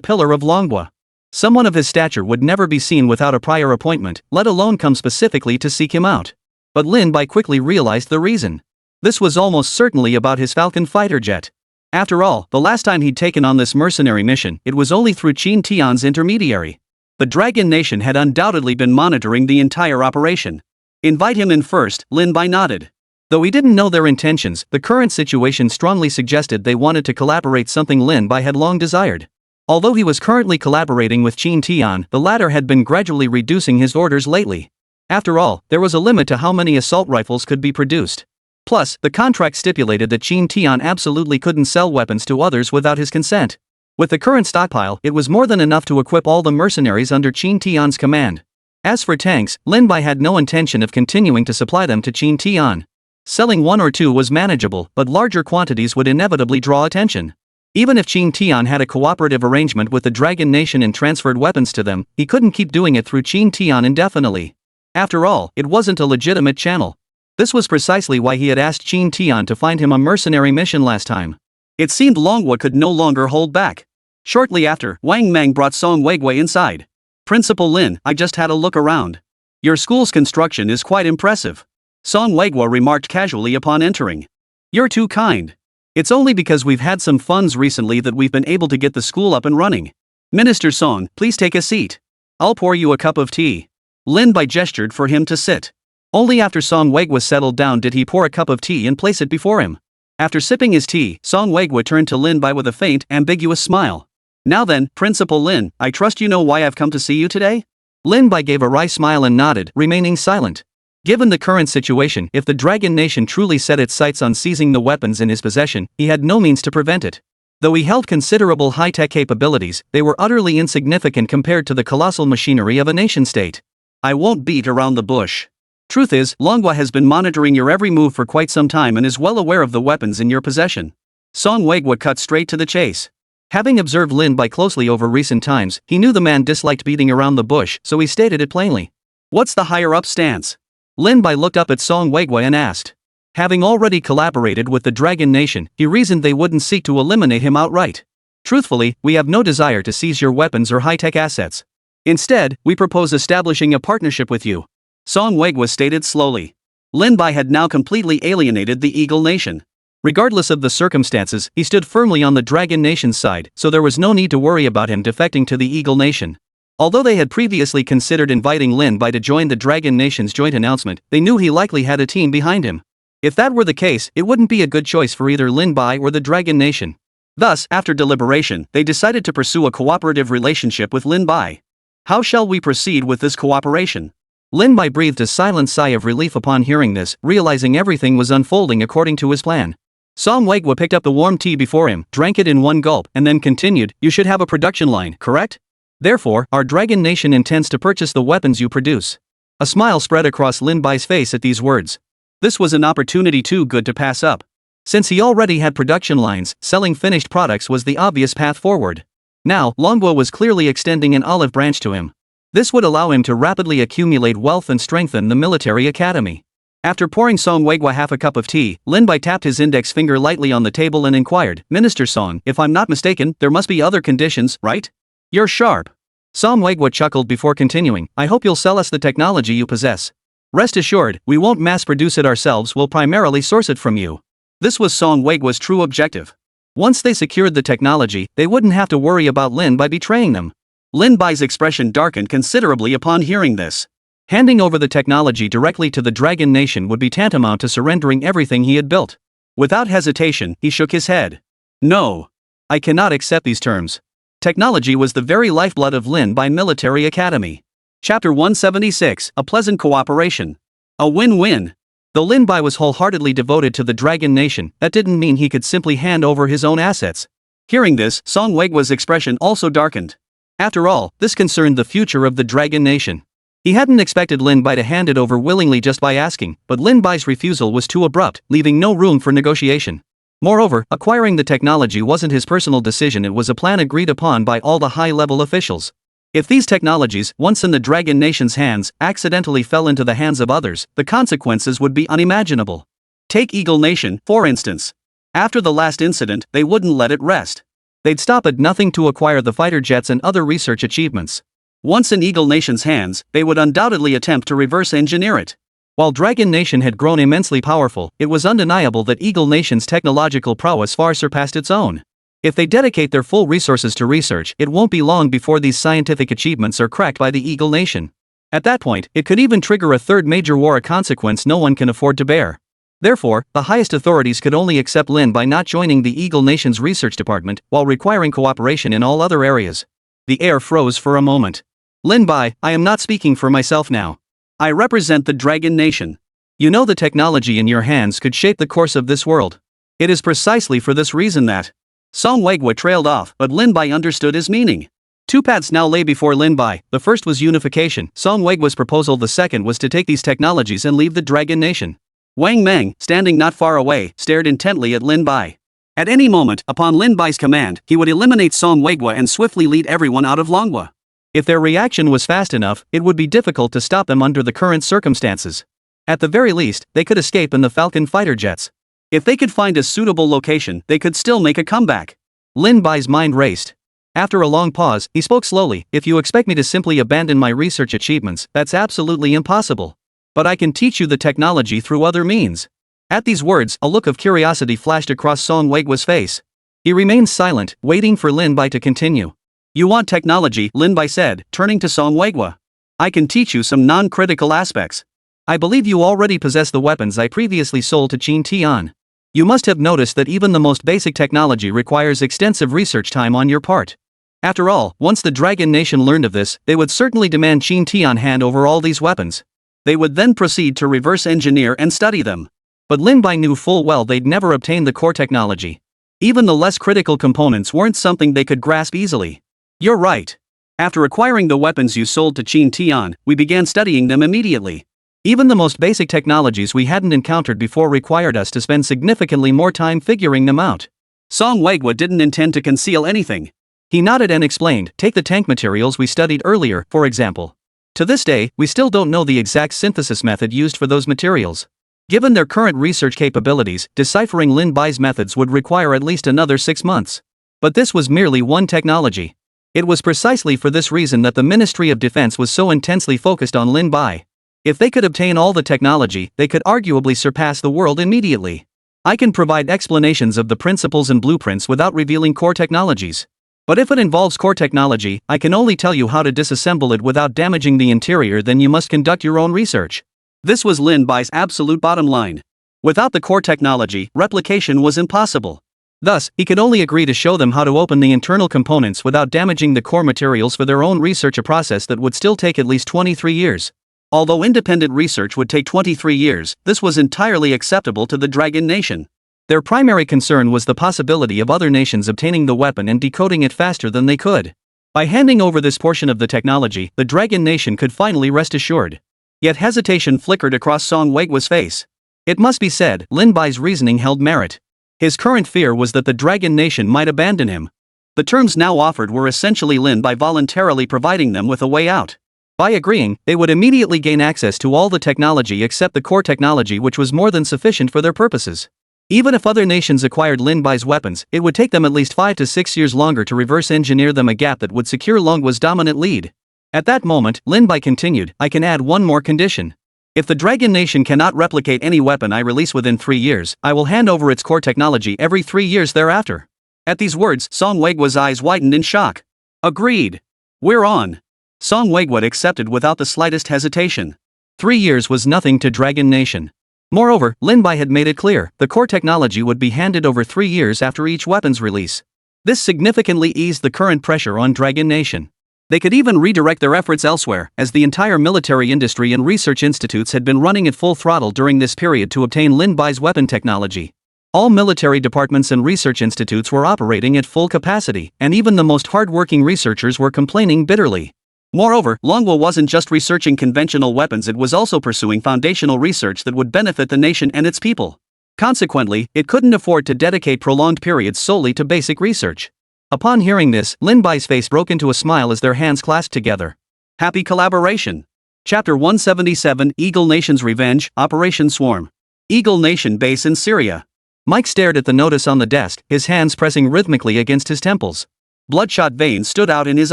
pillar of Longhua. Someone of his stature would never be seen without a prior appointment, let alone come specifically to seek him out. But Lin Bai quickly realized the reason. This was almost certainly about his Falcon fighter jet. After all, the last time he'd taken on this mercenary mission, it was only through Qin Tian's intermediary. The Dragon Nation had undoubtedly been monitoring the entire operation. Invite him in first, Lin Bai nodded. Though he didn't know their intentions, the current situation strongly suggested they wanted to collaborate, something Lin Bai had long desired. Although he was currently collaborating with Qin Tian, the latter had been gradually reducing his orders lately. After all, there was a limit to how many assault rifles could be produced. Plus, the contract stipulated that Qin Tian absolutely couldn't sell weapons to others without his consent. With the current stockpile, it was more than enough to equip all the mercenaries under Qin Tian's command. As for tanks, Lin Bai had no intention of continuing to supply them to Qin Tian. Selling one or two was manageable, but larger quantities would inevitably draw attention. Even if Qin Tian had a cooperative arrangement with the Dragon Nation and transferred weapons to them, he couldn't keep doing it through Qin Tian indefinitely. After all, it wasn't a legitimate channel. This was precisely why he had asked Qin Tian to find him a mercenary mission last time. It seemed Longhua could no longer hold back. Shortly after, Wang Meng brought Song Weigui inside. Principal Lin, I just had a look around. Your school's construction is quite impressive. Song Weigui remarked casually upon entering. You're too kind. It's only because we've had some funds recently that we've been able to get the school up and running. Minister Song, please take a seat. I'll pour you a cup of tea. Lin Bai gestured for him to sit. Only after Song Weigui settled down did he pour a cup of tea and place it before him. After sipping his tea, Song Weigui turned to Lin Bai with a faint, ambiguous smile. Now then, Principal Lin, I trust you know why I've come to see you today? Lin Bai gave a wry smile and nodded, remaining silent. Given the current situation, if the Dragon Nation truly set its sights on seizing the weapons in his possession, he had no means to prevent it. Though he held considerable high-tech capabilities, they were utterly insignificant compared to the colossal machinery of a nation-state. I won't beat around the bush. Truth is, Longhua has been monitoring your every move for quite some time and is well aware of the weapons in your possession. Song Weigui cut straight to the chase. Having observed Lin Bai closely over recent times, he knew the man disliked beating around the bush, so he stated it plainly. What's the higher-up stance? Lin Bai looked up at Song Weigui and asked. Having already collaborated with the Dragon Nation, he reasoned they wouldn't seek to eliminate him outright. Truthfully, we have no desire to seize your weapons or high-tech assets. Instead, we propose establishing a partnership with you. Song Weigui stated slowly. Lin Bai had now completely alienated the Eagle Nation. Regardless of the circumstances, he stood firmly on the Dragon Nation's side, so there was no need to worry about him defecting to the Eagle Nation. Although they had previously considered inviting Lin Bai to join the Dragon Nation's joint announcement, they knew he likely had a team behind him. If that were the case, it wouldn't be a good choice for either Lin Bai or the Dragon Nation. Thus, after deliberation, they decided to pursue a cooperative relationship with Lin Bai. How shall we proceed with this cooperation? Lin Bai breathed a silent sigh of relief upon hearing this, realizing everything was unfolding according to his plan. Song Weigui picked up the warm tea before him, drank it in one gulp, and then continued, you should have a production line, correct? Therefore, our Dragon Nation intends to purchase the weapons you produce. A smile spread across Lin Bai's face at these words. This was an opportunity too good to pass up. Since he already had production lines, selling finished products was the obvious path forward. Now, Longhua was clearly extending an olive branch to him. This would allow him to rapidly accumulate wealth and strengthen the military academy. After pouring Song Weigui half a cup of tea, Lin Bai tapped his index finger lightly on the table and inquired, Minister Song, if I'm not mistaken, there must be other conditions, right? You're sharp. Song Weigui chuckled before continuing, I hope you'll sell us the technology you possess. Rest assured, we won't mass produce it ourselves, we'll primarily source it from you. This was Song Weigui's true objective. Once they secured the technology, they wouldn't have to worry about Lin Bai betraying them. Lin Bai's expression darkened considerably upon hearing this. Handing over the technology directly to the Dragon Nation would be tantamount to surrendering everything he had built. Without hesitation, he shook his head. No. I cannot accept these terms. Technology was the very lifeblood of Lin Bai Military Academy. Chapter 176, A Pleasant Cooperation. A win-win. Though Lin Bai was wholeheartedly devoted to the Dragon Nation, that didn't mean he could simply hand over his own assets. Hearing this, Song Weigui's expression also darkened. After all, this concerned the future of the Dragon Nation. He hadn't expected Lin Bai to hand it over willingly just by asking, but Lin Bai's refusal was too abrupt, leaving no room for negotiation. Moreover, acquiring the technology wasn't his personal decision, it was a plan agreed upon by all the high-level officials. If these technologies, once in the Dragon Nation's hands, accidentally fell into the hands of others, the consequences would be unimaginable. Take Eagle Nation, for instance. After the last incident, they wouldn't let it rest. They'd stop at nothing to acquire the fighter jets and other research achievements. Once in Eagle Nation's hands, they would undoubtedly attempt to reverse engineer it. While Dragon Nation had grown immensely powerful, it was undeniable that Eagle Nation's technological prowess far surpassed its own. If they dedicate their full resources to research, it won't be long before these scientific achievements are cracked by the Eagle Nation. At that point, it could even trigger a third major war, a consequence no one can afford to bear. Therefore, the highest authorities could only accept Lin by not joining the Eagle Nation's research department, while requiring cooperation in all other areas. The air froze for a moment. Lin Bai, I am not speaking for myself now. I represent the Dragon Nation. You know the technology in your hands could shape the course of this world. It is precisely for this reason that Song Weigwa trailed off, but Lin Bai understood his meaning. Two paths now lay before Lin Bai. The first was unification, Song Weigwa's proposal. The second was to take these technologies and leave the Dragon Nation. Wang Meng, standing not far away, stared intently at Lin Bai. At any moment, upon Lin Bai's command, he would eliminate Song Weigwa and swiftly lead everyone out of Longhua. If their reaction was fast enough, it would be difficult to stop them under the current circumstances. At the very least, they could escape in the Falcon fighter jets. If they could find a suitable location, they could still make a comeback. Lin Bai's mind raced. After a long pause, he spoke slowly. If you expect me to simply abandon my research achievements, that's absolutely impossible. But I can teach you the technology through other means. At these words, a look of curiosity flashed across Song Weigwa's face. He remained silent, waiting for Lin Bai to continue. You want technology, Lin Bai said, turning to Song Weigwa. I can teach you some non-critical aspects. I believe you already possess the weapons I previously sold to Qin Tian. You must have noticed that even the most basic technology requires extensive research time on your part. After all, once the Dragon Nation learned of this, they would certainly demand Qin Tian hand over all these weapons. They would then proceed to reverse engineer and study them. But Lin Bai knew full well they'd never obtain the core technology. Even the less critical components weren't something they could grasp easily. You're right. After acquiring the weapons you sold to Qin Tian, we began studying them immediately. Even the most basic technologies we hadn't encountered before required us to spend significantly more time figuring them out. Song Weigwa didn't intend to conceal anything. He nodded and explained, take the tank materials we studied earlier, for example. To this day, we still don't know the exact synthesis method used for those materials. Given their current research capabilities, deciphering Lin Bai's methods would require at least another 6 months. But this was merely one technology. It was precisely for this reason that the Ministry of Defense was so intensely focused on Lin Bai. If they could obtain all the technology, they could arguably surpass the world immediately. I can provide explanations of the principles and blueprints without revealing core technologies. But if it involves core technology, I can only tell you how to disassemble it without damaging the interior. Then you must conduct your own research. This was Lin Bai's absolute bottom line. Without the core technology, replication was impossible. Thus, he could only agree to show them how to open the internal components without damaging the core materials for their own research, a process that would still take at least 23 years. Although independent research would take 23 years, this was entirely acceptable to the Dragon Nation. Their primary concern was the possibility of other nations obtaining the weapon and decoding it faster than they could. By handing over this portion of the technology, the Dragon Nation could finally rest assured. Yet hesitation flickered across Song Weigwa's face. It must be said, Lin Bai's reasoning held merit. His current fear was that the Dragon Nation might abandon him. The terms now offered were essentially Lin Bai voluntarily providing them with a way out. By agreeing, they would immediately gain access to all the technology except the core technology, which was more than sufficient for their purposes. Even if other nations acquired Lin Bai's weapons, it would take them at least 5 to 6 years longer to reverse engineer them, a gap that would secure Longhua's dominant lead. At that moment, Lin Bai continued, I can add one more condition. If the Dragon Nation cannot replicate any weapon I release within 3 years, I will hand over its core technology every 3 years thereafter. At these words, Song Weigwa's eyes widened in shock. Agreed. We're on. Song Weigwa accepted without the slightest hesitation. 3 years was nothing to Dragon Nation. Moreover, Lin Bai had made it clear, the core technology would be handed over 3 years after each weapon's release. This significantly eased the current pressure on Dragon Nation. They could even redirect their efforts elsewhere, as the entire military industry and research institutes had been running at full throttle during this period to obtain Lin Bai's weapon technology. All military departments and research institutes were operating at full capacity, and even the most hard-working researchers were complaining bitterly. Moreover, Longhua wasn't just researching conventional weapons, it was also pursuing foundational research that would benefit the nation and its people. Consequently, it couldn't afford to dedicate prolonged periods solely to basic research. Upon hearing this, Lin Bai's face broke into a smile as their hands clasped together. Happy collaboration. Chapter 177, Eagle Nation's Revenge, Operation Swarm. Eagle Nation base in Syria. Mike stared at the notice on the desk, his hands pressing rhythmically against his temples. Bloodshot veins stood out in his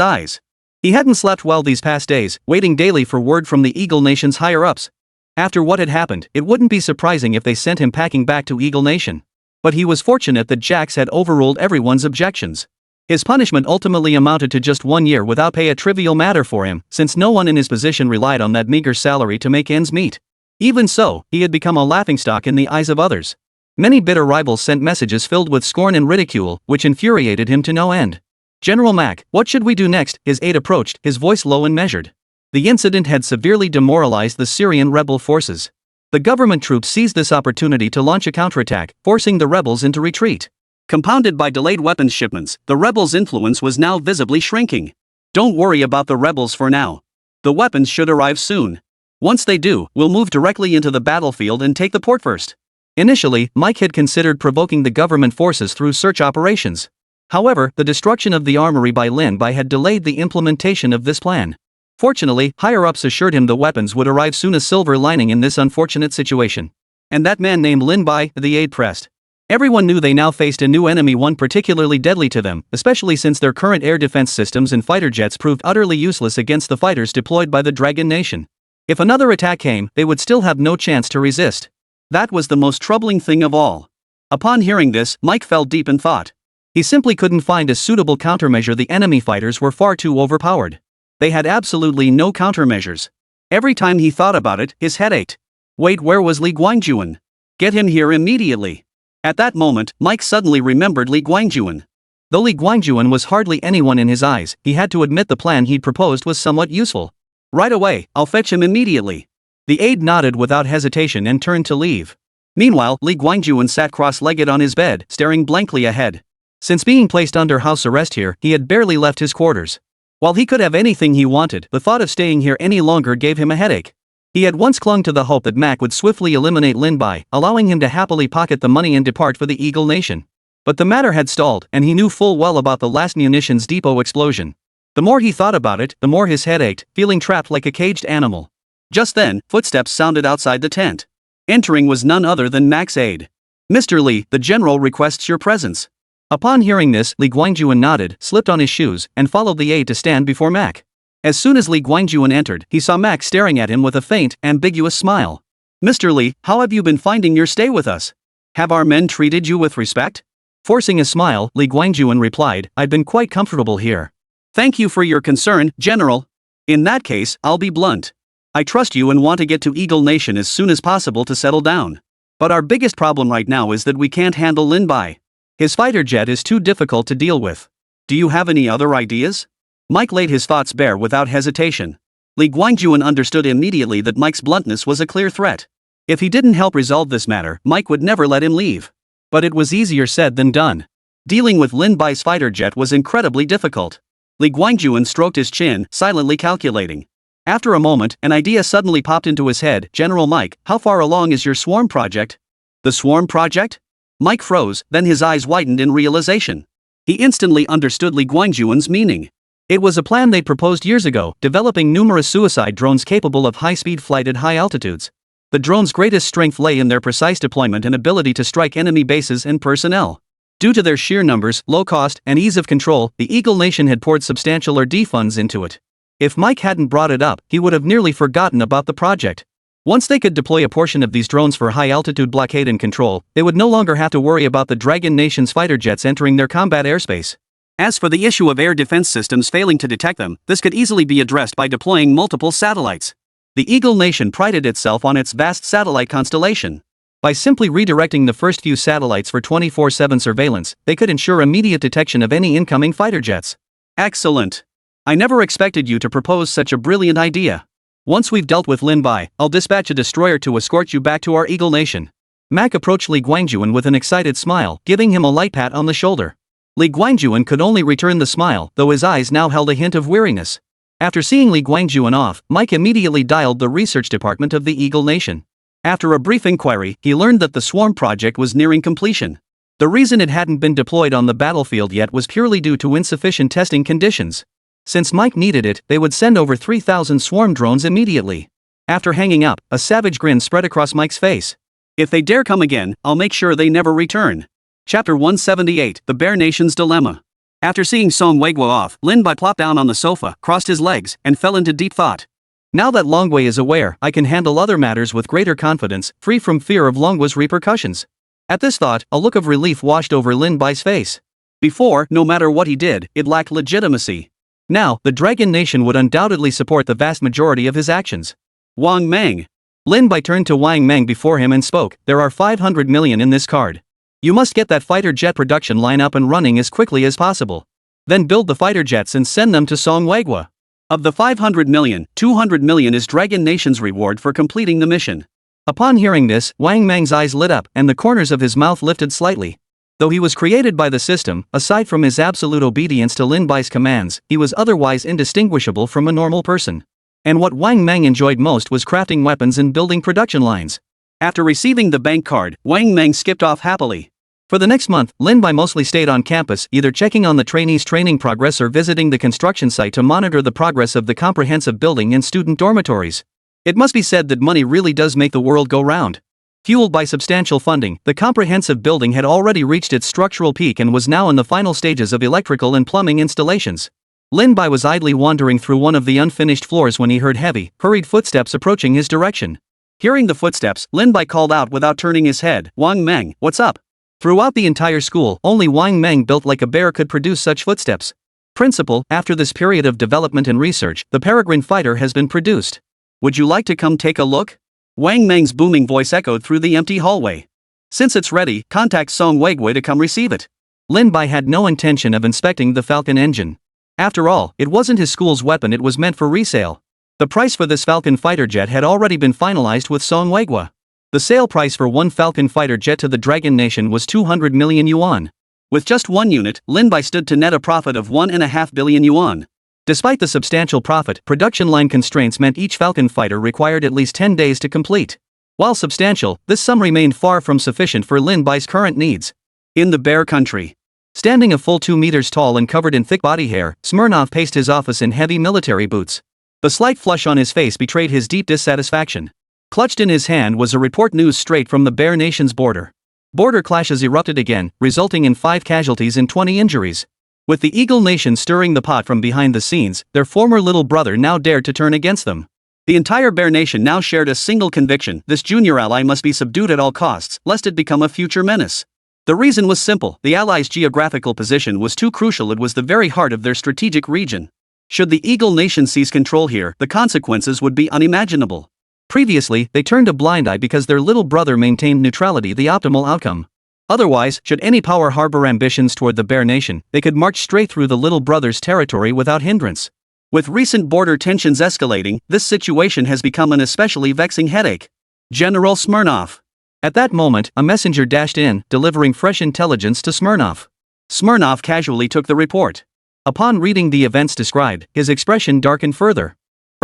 eyes. He hadn't slept well these past days, waiting daily for word from the Eagle Nation's higher-ups. After what had happened, it wouldn't be surprising if they sent him packing back to Eagle Nation. But he was fortunate that Jax had overruled everyone's objections. His punishment ultimately amounted to just 1 year without pay, a trivial matter for him, since no one in his position relied on that meager salary to make ends meet. Even so, he had become a laughingstock in the eyes of others. Many bitter rivals sent messages filled with scorn and ridicule, which infuriated him to no end. "General Mac, what should we do next?" his aide approached, his voice low and measured. The incident had severely demoralized the Syrian rebel forces. The government troops seized this opportunity to launch a counterattack, forcing the rebels into retreat. Compounded by delayed weapons shipments, the rebels' influence was now visibly shrinking. "Don't worry about the rebels for now. The weapons should arrive soon. Once they do, we'll move directly into the battlefield and take the port first." Initially, Mike had considered provoking the government forces through search operations. However, the destruction of the armory by Lin Bai had delayed the implementation of this plan. Fortunately, higher-ups assured him the weapons would arrive soon, a silver lining in this unfortunate situation. "And that man named Lin Bai?" the aide pressed. Everyone knew they now faced a new enemy, one particularly deadly to them, especially since their current air defense systems and fighter jets proved utterly useless against the fighters deployed by the Dragon Nation. If another attack came, they would still have no chance to resist. That was the most troubling thing of all. Upon hearing this, Mike fell deep in thought. He simply couldn't find a suitable countermeasure. The enemy fighters were far too overpowered. They had absolutely no countermeasures. Every time he thought about it, his head ached. Wait, where was Li Guangjuan? Get him here immediately. At that moment, Mike suddenly remembered Li Guangjuan. Though Li Guangjuan was hardly anyone in his eyes, he had to admit the plan he'd proposed was somewhat useful. "Right away, I'll fetch him immediately." The aide nodded without hesitation and turned to leave. Meanwhile, Li Guangjuan sat cross-legged on his bed, staring blankly ahead. Since being placed under house arrest here, he had barely left his quarters. While he could have anything he wanted, the thought of staying here any longer gave him a headache. He had once clung to the hope that Mac would swiftly eliminate Lin Bai, allowing him to happily pocket the money and depart for the Eagle Nation. But the matter had stalled, and he knew full well about the last munitions depot explosion. The more he thought about it, the more his head ached, feeling trapped like a caged animal. Just then, footsteps sounded outside the tent. Entering was none other than Mac's aide. "Mr. Li, the general requests your presence." Upon hearing this, Li Guangjuan nodded, slipped on his shoes, and followed the aide to stand before Mac. As soon as Li Guangjuan entered, he saw Mac staring at him with a faint, ambiguous smile. "Mr. Li, how have you been finding your stay with us? Have our men treated you with respect?" Forcing a smile, Li Guangjuan replied, "I've been quite comfortable here." "Thank you for your concern, General. In that case, I'll be blunt. I trust you and want to get to Eagle Nation as soon as possible to settle down. But our biggest problem right now is that we can't handle Lin Bai. His fighter jet is too difficult to deal with. Do you have any other ideas?" Mike laid his thoughts bare without hesitation. Li Guangjuan understood immediately that Mike's bluntness was a clear threat. If he didn't help resolve this matter, Mike would never let him leave. But it was easier said than done. Dealing with Lin Bai's fighter jet was incredibly difficult. Li Guangjuan stroked his chin, silently calculating. After a moment, an idea suddenly popped into his head. "General Mike, how far along is your swarm project?" "The swarm project?" Mike froze, then his eyes widened in realization. He instantly understood Li Guangjuan's meaning. It was a plan they'd proposed years ago, developing numerous suicide drones capable of high-speed flight at high altitudes. The drones' greatest strength lay in their precise deployment and ability to strike enemy bases and personnel. Due to their sheer numbers, low cost, and ease of control, the Eagle Nation had poured substantial R&D funds into it. If Mike hadn't brought it up, he would have nearly forgotten about the project. Once they could deploy a portion of these drones for high-altitude blockade and control, they would no longer have to worry about the Dragon Nation's fighter jets entering their combat airspace. As for the issue of air defense systems failing to detect them, this could easily be addressed by deploying multiple satellites. The Eagle Nation prided itself on its vast satellite constellation. By simply redirecting the first few satellites for 24/7 surveillance, they could ensure immediate detection of any incoming fighter jets. Excellent. I never expected you to propose such a brilliant idea. Once we've dealt with Lin Bai, I'll dispatch a destroyer to escort you back to our Eagle Nation. Mac approached Li Guangjuan with an excited smile, giving him a light pat on the shoulder. Li Guangjuan could only return the smile, though his eyes now held a hint of weariness. After seeing Li Guangjuan off, Mike immediately dialed the research department of the Eagle Nation. After a brief inquiry, he learned that the swarm project was nearing completion. The reason it hadn't been deployed on the battlefield yet was purely due to insufficient testing conditions. Since Mike needed it, they would send over 3,000 swarm drones immediately. After hanging up, a savage grin spread across Mike's face. "If they dare come again, I'll make sure they never return." Chapter 178, The Bear Nation's Dilemma. After seeing Song Weiguo off, Lin Bai plopped down on the sofa, crossed his legs, and fell into deep thought. Now that Longwei is aware, I can handle other matters with greater confidence, free from fear of Longwei's repercussions. At this thought, a look of relief washed over Lin Bai's face. Before, no matter what he did, it lacked legitimacy. Now, the Dragon Nation would undoubtedly support the vast majority of his actions. Wang Meng. Lin Bai turned to Wang Meng before him and spoke, "There are 500 million in this card. You must get that fighter jet production line up and running as quickly as possible. Then build the fighter jets and send them to Songwagwa. Of the 500 million, 200 million is Dragon Nation's reward for completing the mission." Upon hearing this, Wang Meng's eyes lit up and the corners of his mouth lifted slightly. Though he was created by the system, aside from his absolute obedience to Lin Bai's commands, he was otherwise indistinguishable from a normal person. And what Wang Meng enjoyed most was crafting weapons and building production lines. After receiving the bank card, Wang Meng skipped off happily. For the next month, Lin Bai mostly stayed on campus, either checking on the trainees' training progress or visiting the construction site to monitor the progress of the comprehensive building and student dormitories. It must be said that money really does make the world go round. Fueled by substantial funding, the comprehensive building had already reached its structural peak and was now in the final stages of electrical and plumbing installations. Lin Bai was idly wandering through one of the unfinished floors when he heard heavy, hurried footsteps approaching his direction. Hearing the footsteps, Lin Bai called out without turning his head, "Wang Meng, what's up?" Throughout the entire school, only Wang Meng built like a bear could produce such footsteps. Principal, after this period of development and research, the Peregrine fighter has been produced. "Would you like to come take a look?" Wang Meng's booming voice echoed through the empty hallway. "Since it's ready, contact Song Weigui to come receive it." Lin Bai had no intention of inspecting the Falcon engine. After all, it wasn't his school's weapon, it was meant for resale. The price for this Falcon fighter jet had already been finalized with Song Weigui. The sale price for one Falcon fighter jet to the Dragon Nation was 200 million yuan. With just one unit, Lin Bai stood to net a profit of 1.5 billion yuan. Despite the substantial profit, production line constraints meant each Falcon fighter required at least 10 days to complete. While substantial, this sum remained far from sufficient for Lin Bai's current needs. In the Bear Country. Standing a full 2 meters tall and covered in thick body hair, Smirnov paced his office in heavy military boots. The slight flush on his face betrayed his deep dissatisfaction. Clutched in his hand was a report news straight from the Bear Nation's border. Border clashes erupted again, resulting in 5 casualties and 20 injuries. With the Eagle Nation stirring the pot from behind the scenes, their former little brother now dared to turn against them. The entire Bear Nation now shared a single conviction: this junior ally must be subdued at all costs, lest it become a future menace. The reason was simple: the Allies' geographical position was too crucial, it was the very heart of their strategic region. Should the Eagle Nation seize control here, the consequences would be unimaginable. Previously, they turned a blind eye because their little brother maintained neutrality, the optimal outcome. Otherwise, should any power harbor ambitions toward the Bear Nation, they could march straight through the little brother's territory without hindrance. With recent border tensions escalating, this situation has become an especially vexing headache. General Smirnov. At that moment, a messenger dashed in, delivering fresh intelligence to Smirnov. Smirnov casually took the report. Upon reading the events described, his expression darkened further.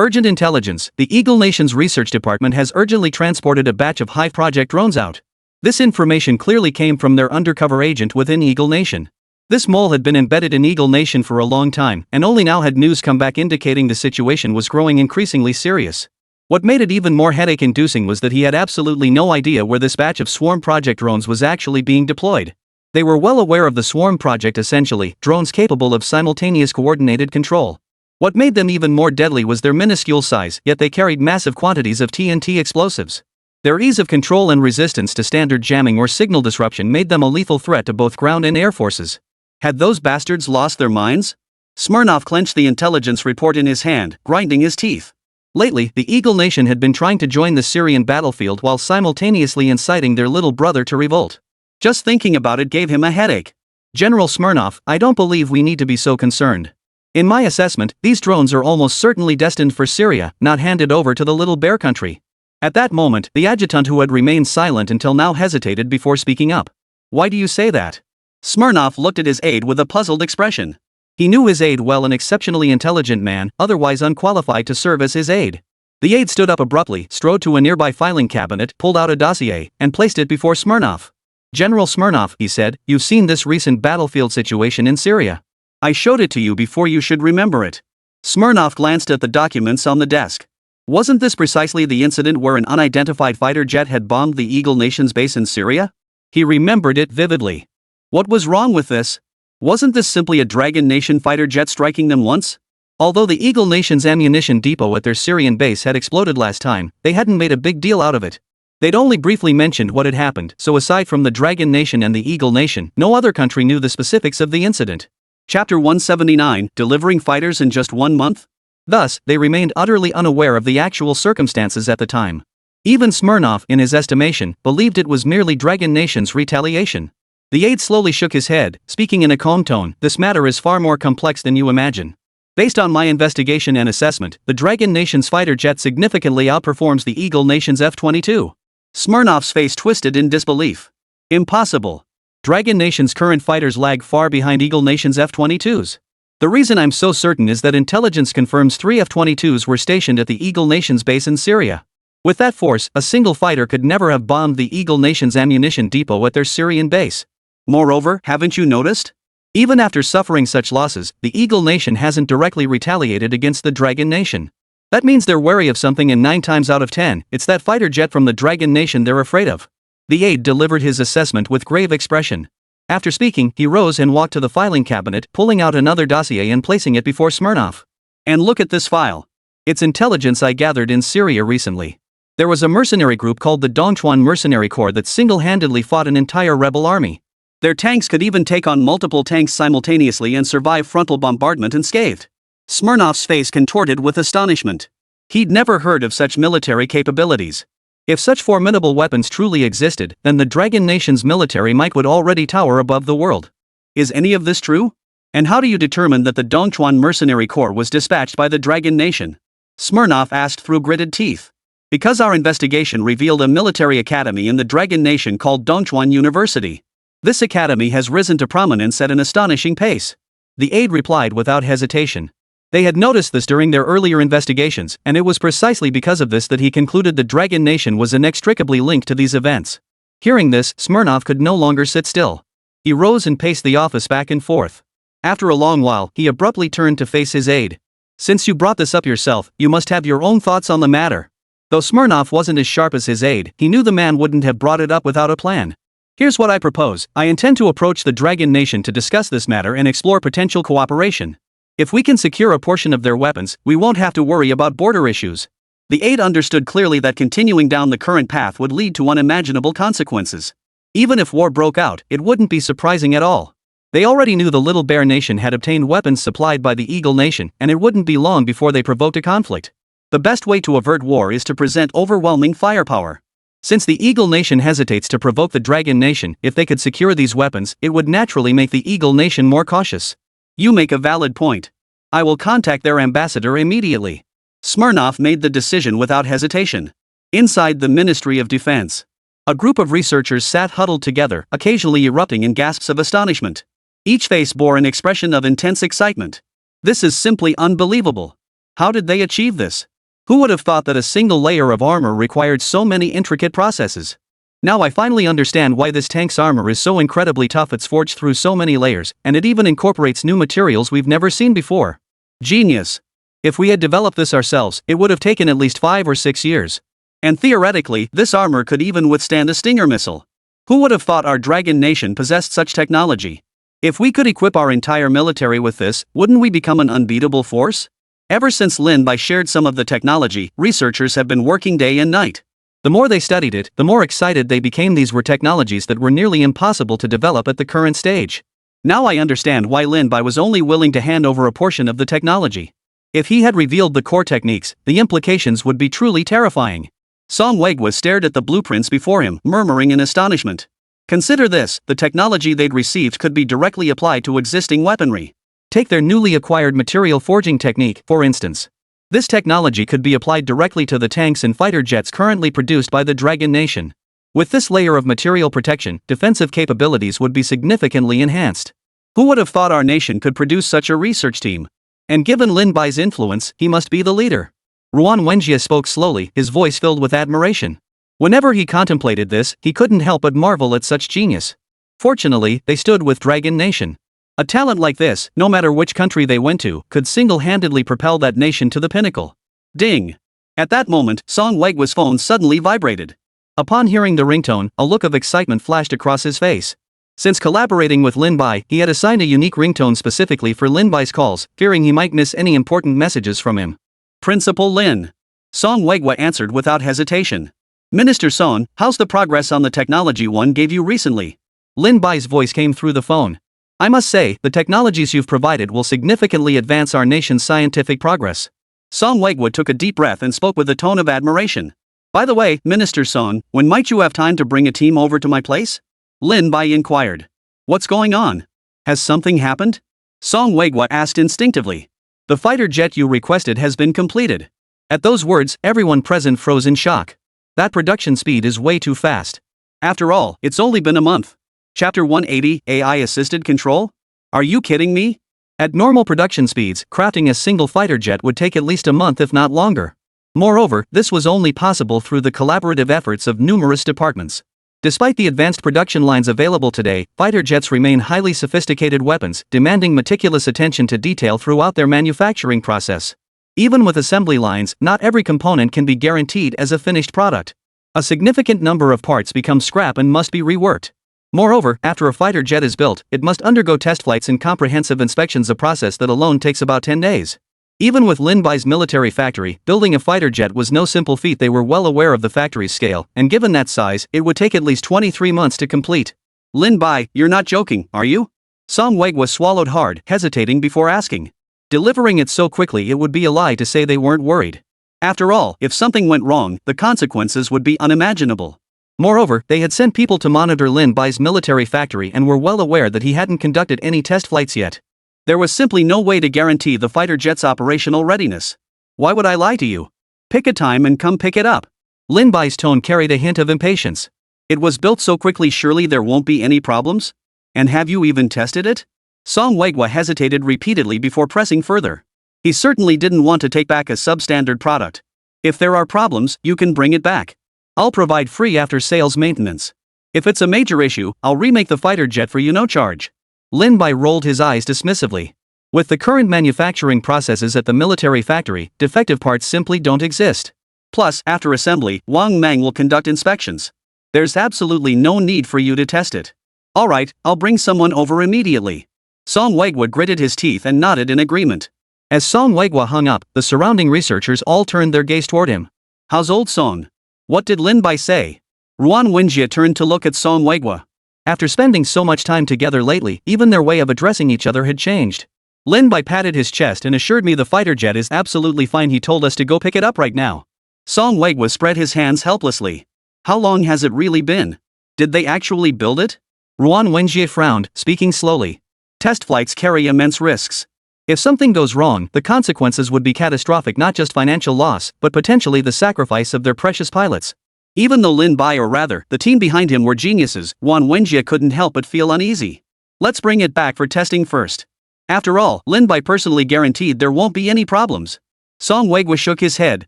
Urgent intelligence: the Eagle Nation's research department has urgently transported a batch of Hive Project drones out. This information clearly came from their undercover agent within Eagle Nation. This mole had been embedded in Eagle Nation for a long time, and only now had news come back indicating the situation was growing increasingly serious. What made it even more headache-inducing was that he had absolutely no idea where this batch of Swarm Project drones was actually being deployed. They were well aware of the Swarm Project, essentially, drones capable of simultaneous coordinated control. What made them even more deadly was their minuscule size, yet they carried massive quantities of TNT explosives. Their ease of control and resistance to standard jamming or signal disruption made them a lethal threat to both ground and air forces. Had those bastards lost their minds? Smirnov clenched the intelligence report in his hand, grinding his teeth. Lately, the Eagle Nation had been trying to join the Syrian battlefield while simultaneously inciting their little brother to revolt. Just thinking about it gave him a headache. General Smirnov, I don't believe we need to be so concerned. In my assessment, these drones are almost certainly destined for Syria, not handed over to the little Bear Country. At that moment, the adjutant, who had remained silent until now, hesitated before speaking up. Why do you say that? Smirnov looked at his aide with a puzzled expression. He knew his aide well, an exceptionally intelligent man, otherwise unqualified to serve as his aide. The aide stood up abruptly, strode to a nearby filing cabinet, pulled out a dossier, and placed it before Smirnov. General Smirnov, he said, you've seen this recent battlefield situation in Syria. I showed it to you before, you should remember it. Smirnov glanced at the documents on the desk. Wasn't this precisely the incident where an unidentified fighter jet had bombed the Eagle Nation's base in Syria? He remembered it vividly. What was wrong with this? Wasn't this simply a Dragon Nation fighter jet striking them once? Although the Eagle Nation's ammunition depot at their Syrian base had exploded last time, they hadn't made a big deal out of it. They'd only briefly mentioned what had happened, so aside from the Dragon Nation and the Eagle Nation, no other country knew the specifics of the incident. Chapter 179, Delivering Fighters in Just 1 Month? Thus, they remained utterly unaware of the actual circumstances at the time. Even Smirnov, in his estimation, believed it was merely Dragon Nation's retaliation. The aide slowly shook his head, speaking in a calm tone. This matter is far more complex than you imagine. Based on my investigation and assessment, the Dragon Nation's fighter jet significantly outperforms the Eagle Nation's F-22. Smirnov's face twisted in disbelief. Impossible. Dragon Nation's current fighters lag far behind Eagle Nation's F-22s. The reason I'm so certain is that intelligence confirms 3 F-22s were stationed at the Eagle Nation's base in Syria. With that force, a single fighter could never have bombed the Eagle Nation's ammunition depot at their Syrian base. Moreover, haven't you noticed? Even after suffering such losses, the Eagle Nation hasn't directly retaliated against the Dragon Nation. That means they're wary of something, and 9 times out of 10, it's that fighter jet from the Dragon Nation they're afraid of. The aide delivered his assessment with grave expression. After speaking, he rose and walked to the filing cabinet, pulling out another dossier and placing it before Smirnov. And look at this file. It's intelligence I gathered in Syria recently. There was a mercenary group called the Dongchuan Mercenary Corps that single-handedly fought an entire rebel army. Their tanks could even take on multiple tanks simultaneously and survive frontal bombardment unscathed. Smirnov's face contorted with astonishment. He'd never heard of such military capabilities. If such formidable weapons truly existed, then the Dragon Nation's military might would already tower above the world. Is any of this true? And how do you determine that the Dongchuan Mercenary Corps was dispatched by the Dragon Nation? Smirnov asked through gritted teeth. Because our investigation revealed a military academy in the Dragon Nation called Dongchuan University. This academy has risen to prominence at an astonishing pace. The aide replied without hesitation. They had noticed this during their earlier investigations, and it was precisely because of this that he concluded the Dragon Nation was inextricably linked to these events. Hearing this, Smirnov could no longer sit still. He rose and paced the office back and forth. After a long while, he abruptly turned to face his aide. Since you brought this up yourself, you must have your own thoughts on the matter. Though Smirnov wasn't as sharp as his aide, he knew the man wouldn't have brought it up without a plan. Here's what I propose. I intend to approach the Dragon Nation to discuss this matter and explore potential cooperation. If we can secure a portion of their weapons, we won't have to worry about border issues. The aide understood clearly that continuing down the current path would lead to unimaginable consequences. Even if war broke out, it wouldn't be surprising at all. They already knew the Little Bear Nation had obtained weapons supplied by the Eagle Nation, and it wouldn't be long before they provoked a conflict. The best way to avert war is to present overwhelming firepower. Since the Eagle Nation hesitates to provoke the Dragon Nation, if they could secure these weapons, it would naturally make the Eagle Nation more cautious. You make a valid point. I will contact their ambassador immediately. Smirnov made the decision without hesitation. Inside the Ministry of Defense, a group of researchers sat huddled together, occasionally erupting in gasps of astonishment. Each face bore an expression of intense excitement. This is simply unbelievable. How did they achieve this? Who would have thought that a single layer of armor required so many intricate processes? Now I finally understand why this tank's armor is so incredibly tough. It's forged through so many layers, and it even incorporates new materials we've never seen before. Genius. If we had developed this ourselves, it would have taken at least 5 or 6 years. And theoretically, this armor could even withstand a Stinger missile. Who would have thought our Dragon Nation possessed such technology? If we could equip our entire military with this, wouldn't we become an unbeatable force? Ever since Lin Bai shared some of the technology, researchers have been working day and night. The more they studied it, the more excited they became. These were technologies that were nearly impossible to develop at the current stage. Now I understand why Lin Bai was only willing to hand over a portion of the technology. If he had revealed the core techniques, the implications would be truly terrifying. Song Weigwa stared at the blueprints before him, murmuring in astonishment. Consider this, the technology they'd received could be directly applied to existing weaponry. Take their newly acquired material forging technique, for instance. This technology could be applied directly to the tanks and fighter jets currently produced by the Dragon Nation. With this layer of material protection, defensive capabilities would be significantly enhanced. Who would have thought our nation could produce such a research team? And given Lin Bai's influence, he must be the leader. Ruan Wenjie spoke slowly, his voice filled with admiration. Whenever he contemplated this, he couldn't help but marvel at such genius. Fortunately, they stood with Dragon Nation. A talent like this, no matter which country they went to, could single-handedly propel that nation to the pinnacle. Ding! At that moment, Song Weigwa's phone suddenly vibrated. Upon hearing the ringtone, a look of excitement flashed across his face. Since collaborating with Lin Bai, he had assigned a unique ringtone specifically for Lin Bai's calls, fearing he might miss any important messages from him. Principal Lin. Song Weigwa answered without hesitation. Minister Son, how's the progress on the technology one gave you recently? Lin Bai's voice came through the phone. I must say, the technologies you've provided will significantly advance our nation's scientific progress. Song Weigwa took a deep breath and spoke with a tone of admiration. By the way, Minister Son, when might you have time to bring a team over to my place? Lin Bai inquired. What's going on? Has something happened? Song Weigwa asked instinctively. The fighter jet you requested has been completed. At those words, everyone present froze in shock. That production speed is way too fast. After all, it's only been a month. Chapter 180, AI-assisted control? Are you kidding me? At normal production speeds, crafting a single fighter jet would take at least a month if not longer. Moreover, this was only possible through the collaborative efforts of numerous departments. Despite the advanced production lines available today, fighter jets remain highly sophisticated weapons, demanding meticulous attention to detail throughout their manufacturing process. Even with assembly lines, not every component can be guaranteed as a finished product. A significant number of parts become scrap and must be reworked. Moreover, after a fighter jet is built, it must undergo test flights and comprehensive inspections, a process that alone takes about 10 days. Even with Lin Bai's military factory, building a fighter jet was no simple feat. They were well aware of the factory's scale, and given that size, it would take at least 23 months to complete. Lin Bai, you're not joking, are you? Song Weigwa swallowed hard, hesitating before asking. Delivering it so quickly, it would be a lie to say they weren't worried. After all, if something went wrong, the consequences would be unimaginable. Moreover, they had sent people to monitor Lin Bai's military factory and were well aware that he hadn't conducted any test flights yet. There was simply no way to guarantee the fighter jet's operational readiness. Why would I lie to you? Pick a time and come pick it up. Lin Bai's tone carried a hint of impatience. It was built so quickly, surely there won't be any problems? And have you even tested it? Song Weigwa hesitated repeatedly before pressing further. He certainly didn't want to take back a substandard product. If there are problems, you can bring it back. I'll provide free after-sales maintenance. If it's a major issue, I'll remake the fighter jet for you, no charge. Lin Bai rolled his eyes dismissively. With the current manufacturing processes at the military factory, defective parts simply don't exist. Plus, after assembly, Wang Mang will conduct inspections. There's absolutely no need for you to test it. Alright, I'll bring someone over immediately. Song Weigwa gritted his teeth and nodded in agreement. As Song Weigwa hung up, the surrounding researchers all turned their gaze toward him. How's old Song? What did Lin Bai say? Ruan Wenjie turned to look at Song Weigwa. After spending so much time together lately, even their way of addressing each other had changed. Lin Bai patted his chest and assured me the fighter jet is absolutely fine. He told us to go pick it up right now. Song Weigwa spread his hands helplessly. How long has it really been? Did they actually build it? Ruan Wenjie frowned, speaking slowly. Test flights carry immense risks. If something goes wrong, the consequences would be catastrophic, not just financial loss, but potentially the sacrifice of their precious pilots. Even though Lin Bai, or rather, the team behind him, were geniuses, Ruan Wenjie couldn't help but feel uneasy. Let's bring it back for testing first. After all, Lin Bai personally guaranteed there won't be any problems. Song Weigwa shook his head,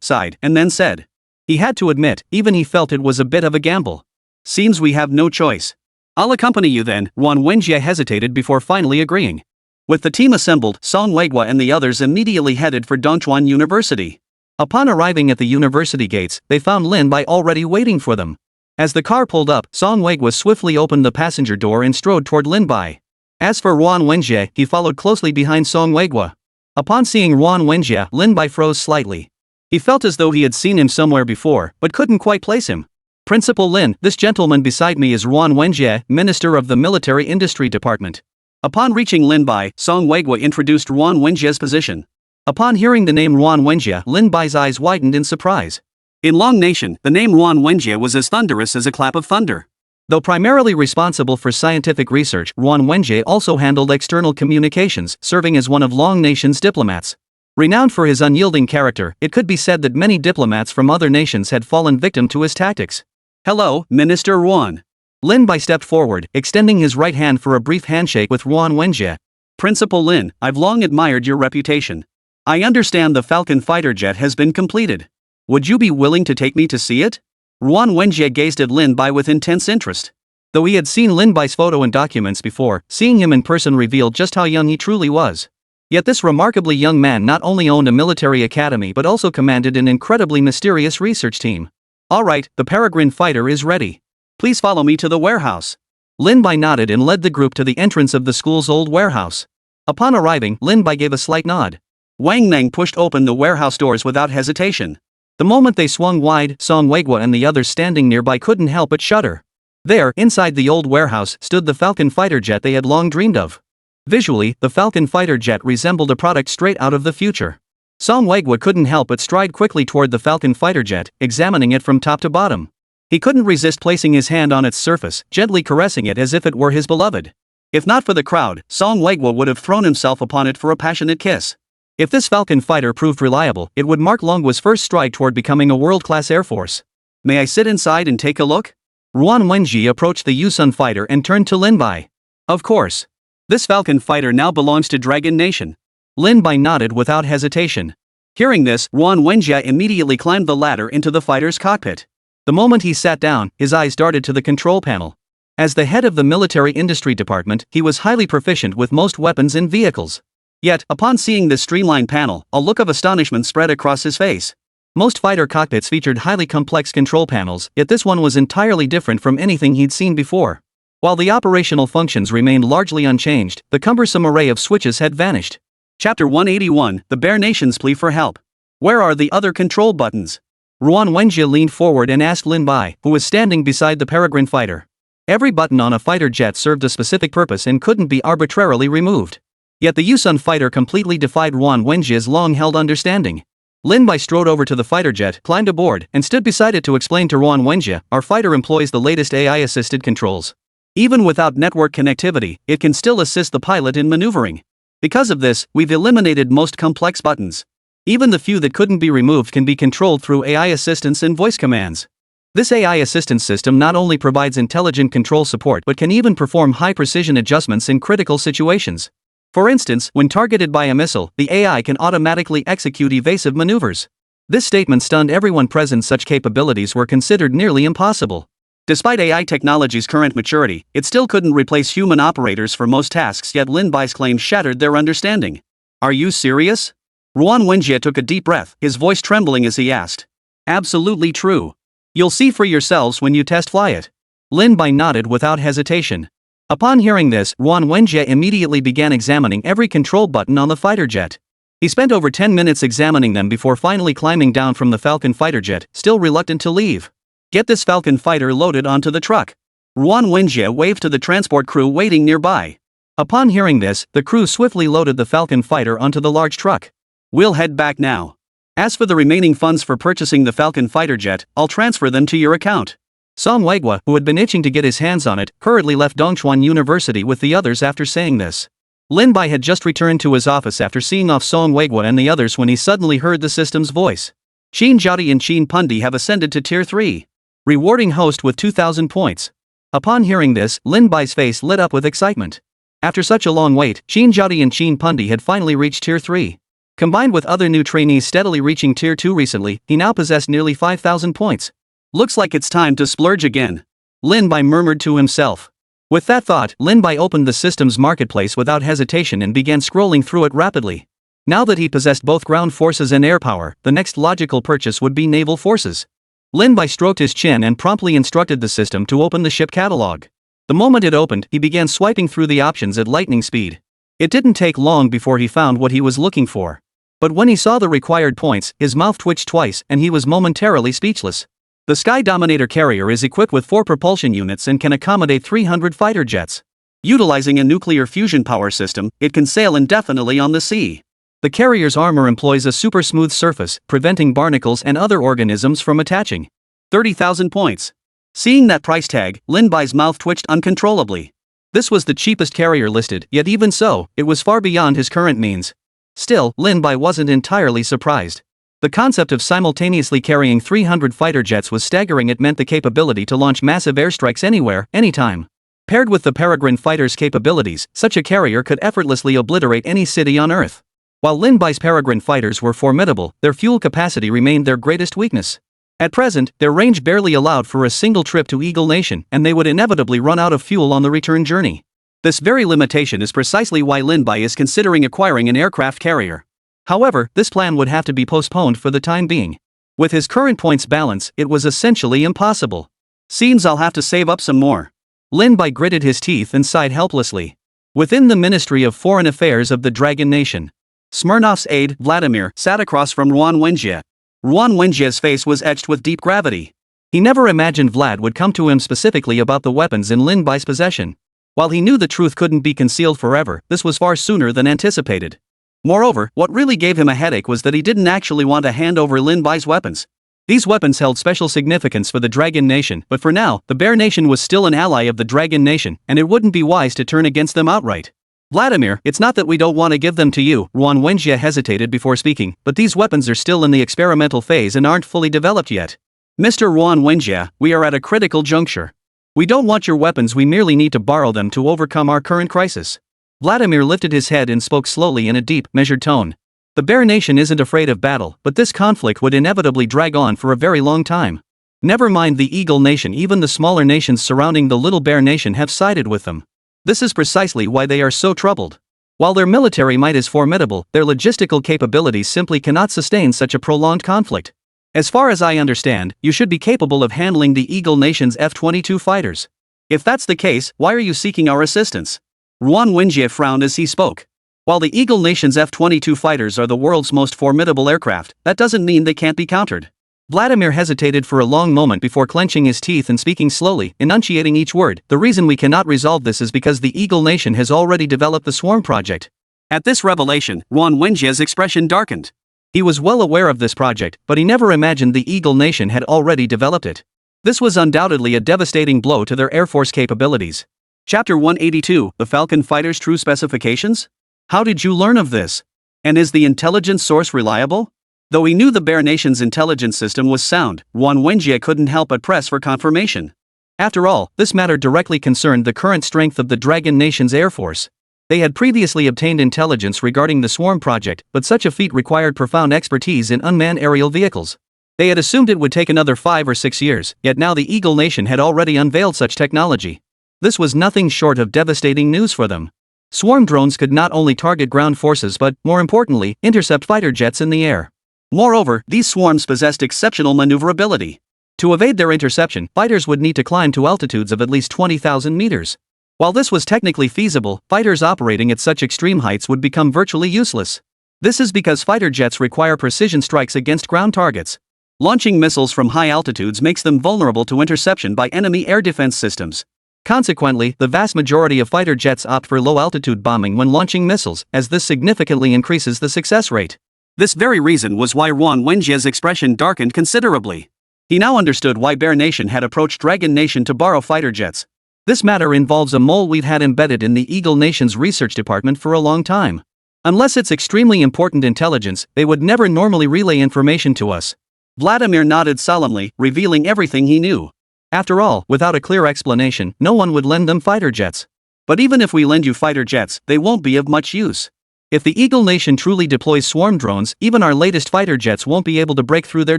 sighed, and then said. He had to admit, even he felt it was a bit of a gamble. Seems we have no choice. I'll accompany you then, Ruan Wenjie hesitated before finally agreeing. With the team assembled, Song Weigwa and the others immediately headed for Dongchuan University. Upon arriving at the university gates, they found Lin Bai already waiting for them. As the car pulled up, Song Weigwa swiftly opened the passenger door and strode toward Lin Bai. As for Ruan Wenjie, he followed closely behind Song Weigwa. Upon seeing Ruan Wenjie, Lin Bai froze slightly. He felt as though he had seen him somewhere before, but couldn't quite place him. Principal Lin, this gentleman beside me is Ruan Wenjie, Minister of the Military Industry Department. Upon reaching Lin Bai, Song Weigwa introduced Ruan Wenjie's position. Upon hearing the name Ruan Wenjie, Lin Bai's eyes widened in surprise. In Long Nation, the name Ruan Wenjie was as thunderous as a clap of thunder. Though primarily responsible for scientific research, Ruan Wenjie also handled external communications, serving as one of Long Nation's diplomats. Renowned for his unyielding character, it could be said that many diplomats from other nations had fallen victim to his tactics. Hello, Minister Ruan. Lin Bai stepped forward, extending his right hand for a brief handshake with Ruan Wenjie. Principal Lin, I've long admired your reputation. I understand the Falcon fighter jet has been completed. Would you be willing to take me to see it? Ruan Wenjie gazed at Lin Bai with intense interest. Though he had seen Lin Bai's photo and documents before, seeing him in person revealed just how young he truly was. Yet this remarkably young man not only owned a military academy but also commanded an incredibly mysterious research team. Alright, the Peregrine fighter is ready. Please follow me to the warehouse. Lin Bai nodded and led the group to the entrance of the school's old warehouse. Upon arriving, Lin Bai gave a slight nod. Wang Neng pushed open the warehouse doors without hesitation. The moment they swung wide, Song Weigua and the others standing nearby couldn't help but shudder. There, inside the old warehouse, stood the Falcon fighter jet they had long dreamed of. Visually, the Falcon fighter jet resembled a product straight out of the future. Song Weigua couldn't help but stride quickly toward the Falcon fighter jet, examining it from top to bottom. He couldn't resist placing his hand on its surface, gently caressing it as if it were his beloved. If not for the crowd, Song Weigua would have thrown himself upon it for a passionate kiss. If this Falcon fighter proved reliable, it would mark Longwa's first stride toward becoming a world-class air force. May I sit inside and take a look? Ruan Wenji approached the Yusun fighter and turned to Lin Bai. Of course. This Falcon fighter now belongs to Dragon Nation. Lin Bai nodded without hesitation. Hearing this, Ruan Wenjia immediately climbed the ladder into the fighter's cockpit. The moment he sat down, his eyes darted to the control panel. As the head of the military industry department, he was highly proficient with most weapons and vehicles. Yet, upon seeing this streamlined panel, a look of astonishment spread across his face. Most fighter cockpits featured highly complex control panels, yet this one was entirely different from anything he'd seen before. While the operational functions remained largely unchanged, the cumbersome array of switches had vanished. Chapter 181, The Bear Nation's Plea for Help. Where are the other control buttons? Ruan Wenjia leaned forward and asked Lin Bai, who was standing beside the Peregrine fighter. Every button on a fighter jet served a specific purpose and couldn't be arbitrarily removed. Yet the Yusun fighter completely defied Ruan Wenjia's long-held understanding. Lin Bai strode over to the fighter jet, climbed aboard, and stood beside it to explain to Ruan Wenjia, our fighter employs the latest AI-assisted controls. Even without network connectivity, it can still assist the pilot in maneuvering. Because of this, we've eliminated most complex buttons. Even the few that couldn't be removed can be controlled through AI assistance and voice commands. This AI assistance system not only provides intelligent control support but can even perform high-precision adjustments in critical situations. For instance, when targeted by a missile, the AI can automatically execute evasive maneuvers. This statement stunned everyone present. Such capabilities were considered nearly impossible. Despite AI technology's current maturity, it still couldn't replace human operators for most tasks, yet Lin Bai's claim shattered their understanding. Are you serious? Ruan Wenjia took a deep breath, his voice trembling as he asked. Absolutely true. You'll see for yourselves when you test fly it. Lin Bai nodded without hesitation. Upon hearing this, Ruan Wenjia immediately began examining every control button on the fighter jet. He spent over 10 minutes examining them before finally climbing down from the Falcon fighter jet, still reluctant to leave. Get this Falcon fighter loaded onto the truck. Ruan Wenjia waved to the transport crew waiting nearby. Upon hearing this, the crew swiftly loaded the Falcon fighter onto the large truck. We'll head back now. As for the remaining funds for purchasing the Falcon fighter jet, I'll transfer them to your account. Song Weigua, who had been itching to get his hands on it, hurriedly left Dongchuan University with the others after saying this. Lin Bai had just returned to his office after seeing off Song Weigua and the others when he suddenly heard the system's voice. Qin Jiadi and Qin Pundi have ascended to Tier 3. Rewarding host with 2,000 points. Upon hearing this, Lin Bai's face lit up with excitement. After such a long wait, Qin Jiadi and Qin Pundi had finally reached Tier 3. Combined with other new trainees steadily reaching Tier 2 recently, he now possessed nearly 5,000 points. Looks like it's time to splurge again. Lin Bai murmured to himself. With that thought, Lin Bai opened the system's marketplace without hesitation and began scrolling through it rapidly. Now that he possessed both ground forces and air power, the next logical purchase would be naval forces. Lin Bai stroked his chin and promptly instructed the system to open the ship catalog. The moment it opened, he began swiping through the options at lightning speed. It didn't take long before he found what he was looking for. But when he saw the required points, his mouth twitched twice and he was momentarily speechless. The Sky Dominator carrier is equipped with 4 propulsion units and can accommodate 300 fighter jets. Utilizing a nuclear fusion power system, it can sail indefinitely on the sea. The carrier's armor employs a super smooth surface, preventing barnacles and other organisms from attaching. 30,000 points. Seeing that price tag, Lin Bai's mouth twitched uncontrollably. This was the cheapest carrier listed, yet even so, it was far beyond his current means. Still, Lin Bai wasn't entirely surprised. The concept of simultaneously carrying 300 fighter jets was staggering. It meant the capability to launch massive airstrikes anywhere, anytime. Paired with the Peregrine fighter's capabilities, such a carrier could effortlessly obliterate any city on Earth. While Lin Bai's Peregrine fighters were formidable, their fuel capacity remained their greatest weakness. At present, their range barely allowed for a single trip to Eagle Nation, and they would inevitably run out of fuel on the return journey. This very limitation is precisely why Lin Bai is considering acquiring an aircraft carrier. However, this plan would have to be postponed for the time being. With his current points balance, it was essentially impossible. Seems I'll have to save up some more. Lin Bai gritted his teeth and sighed helplessly. Within the Ministry of Foreign Affairs of the Dragon Nation, Smirnov's aide, Vladimir, sat across from Ruan Wenjie. Ruan Wenjie's face was etched with deep gravity. He never imagined Vlad would come to him specifically about the weapons in Lin Bai's possession. While he knew the truth couldn't be concealed forever, this was far sooner than anticipated. Moreover, what really gave him a headache was that he didn't actually want to hand over Lin Bai's weapons. These weapons held special significance for the Dragon Nation, but for now, the Bear Nation was still an ally of the Dragon Nation, and it wouldn't be wise to turn against them outright. Vladimir, it's not that we don't want to give them to you, Ruan Wenjie hesitated before speaking, but these weapons are still in the experimental phase and aren't fully developed yet. Mr. Ruan Wenjie, we are at a critical juncture. We don't want your weapons, we merely need to borrow them to overcome our current crisis. Vladimir lifted his head and spoke slowly in a deep, measured tone. The Bear Nation isn't afraid of battle, but this conflict would inevitably drag on for a very long time. Never mind the Eagle Nation, even the smaller nations surrounding the Little Bear Nation have sided with them. This is precisely why they are so troubled. While their military might is formidable, their logistical capabilities simply cannot sustain such a prolonged conflict. As far as I understand, you should be capable of handling the Eagle Nation's F-22 fighters. If that's the case, why are you seeking our assistance? Ruan Wenjie frowned as he spoke. While the Eagle Nation's F-22 fighters are the world's most formidable aircraft, that doesn't mean they can't be countered. Vladimir hesitated for a long moment before clenching his teeth and speaking slowly, enunciating each word. The reason we cannot resolve this is because the Eagle Nation has already developed the Swarm project. At this revelation, Ruan Wenjie's expression darkened. He was well aware of this project, but he never imagined the Eagle Nation had already developed it. This was undoubtedly a devastating blow to their Air Force capabilities. Chapter 182, The Falcon Fighter's True Specifications? How did you learn of this? And is the intelligence source reliable? Though he knew the Bear Nation's intelligence system was sound, Ruan Wenjie couldn't help but press for confirmation. After all, this matter directly concerned the current strength of the Dragon Nation's Air Force. They had previously obtained intelligence regarding the Swarm project, but such a feat required profound expertise in unmanned aerial vehicles. They had assumed it would take another 5 or 6 years, yet now the Eagle Nation had already unveiled such technology. This was nothing short of devastating news for them. Swarm drones could not only target ground forces but, more importantly, intercept fighter jets in the air. Moreover, these swarms possessed exceptional maneuverability. To evade their interception, fighters would need to climb to altitudes of at least 20,000 meters. While this was technically feasible, fighters operating at such extreme heights would become virtually useless. This is because fighter jets require precision strikes against ground targets. Launching missiles from high altitudes makes them vulnerable to interception by enemy air defense systems. Consequently, the vast majority of fighter jets opt for low-altitude bombing when launching missiles, as this significantly increases the success rate. This very reason was why Ruan Wenjie's expression darkened considerably. He now understood why Bear Nation had approached Dragon Nation to borrow fighter jets. This matter involves a mole we've had embedded in the Eagle Nation's research department for a long time. Unless it's extremely important intelligence, they would never normally relay information to us. Vladimir nodded solemnly, revealing everything he knew. After all, without a clear explanation, no one would lend them fighter jets. But even if we lend you fighter jets, they won't be of much use. If the Eagle Nation truly deploys swarm drones, even our latest fighter jets won't be able to break through their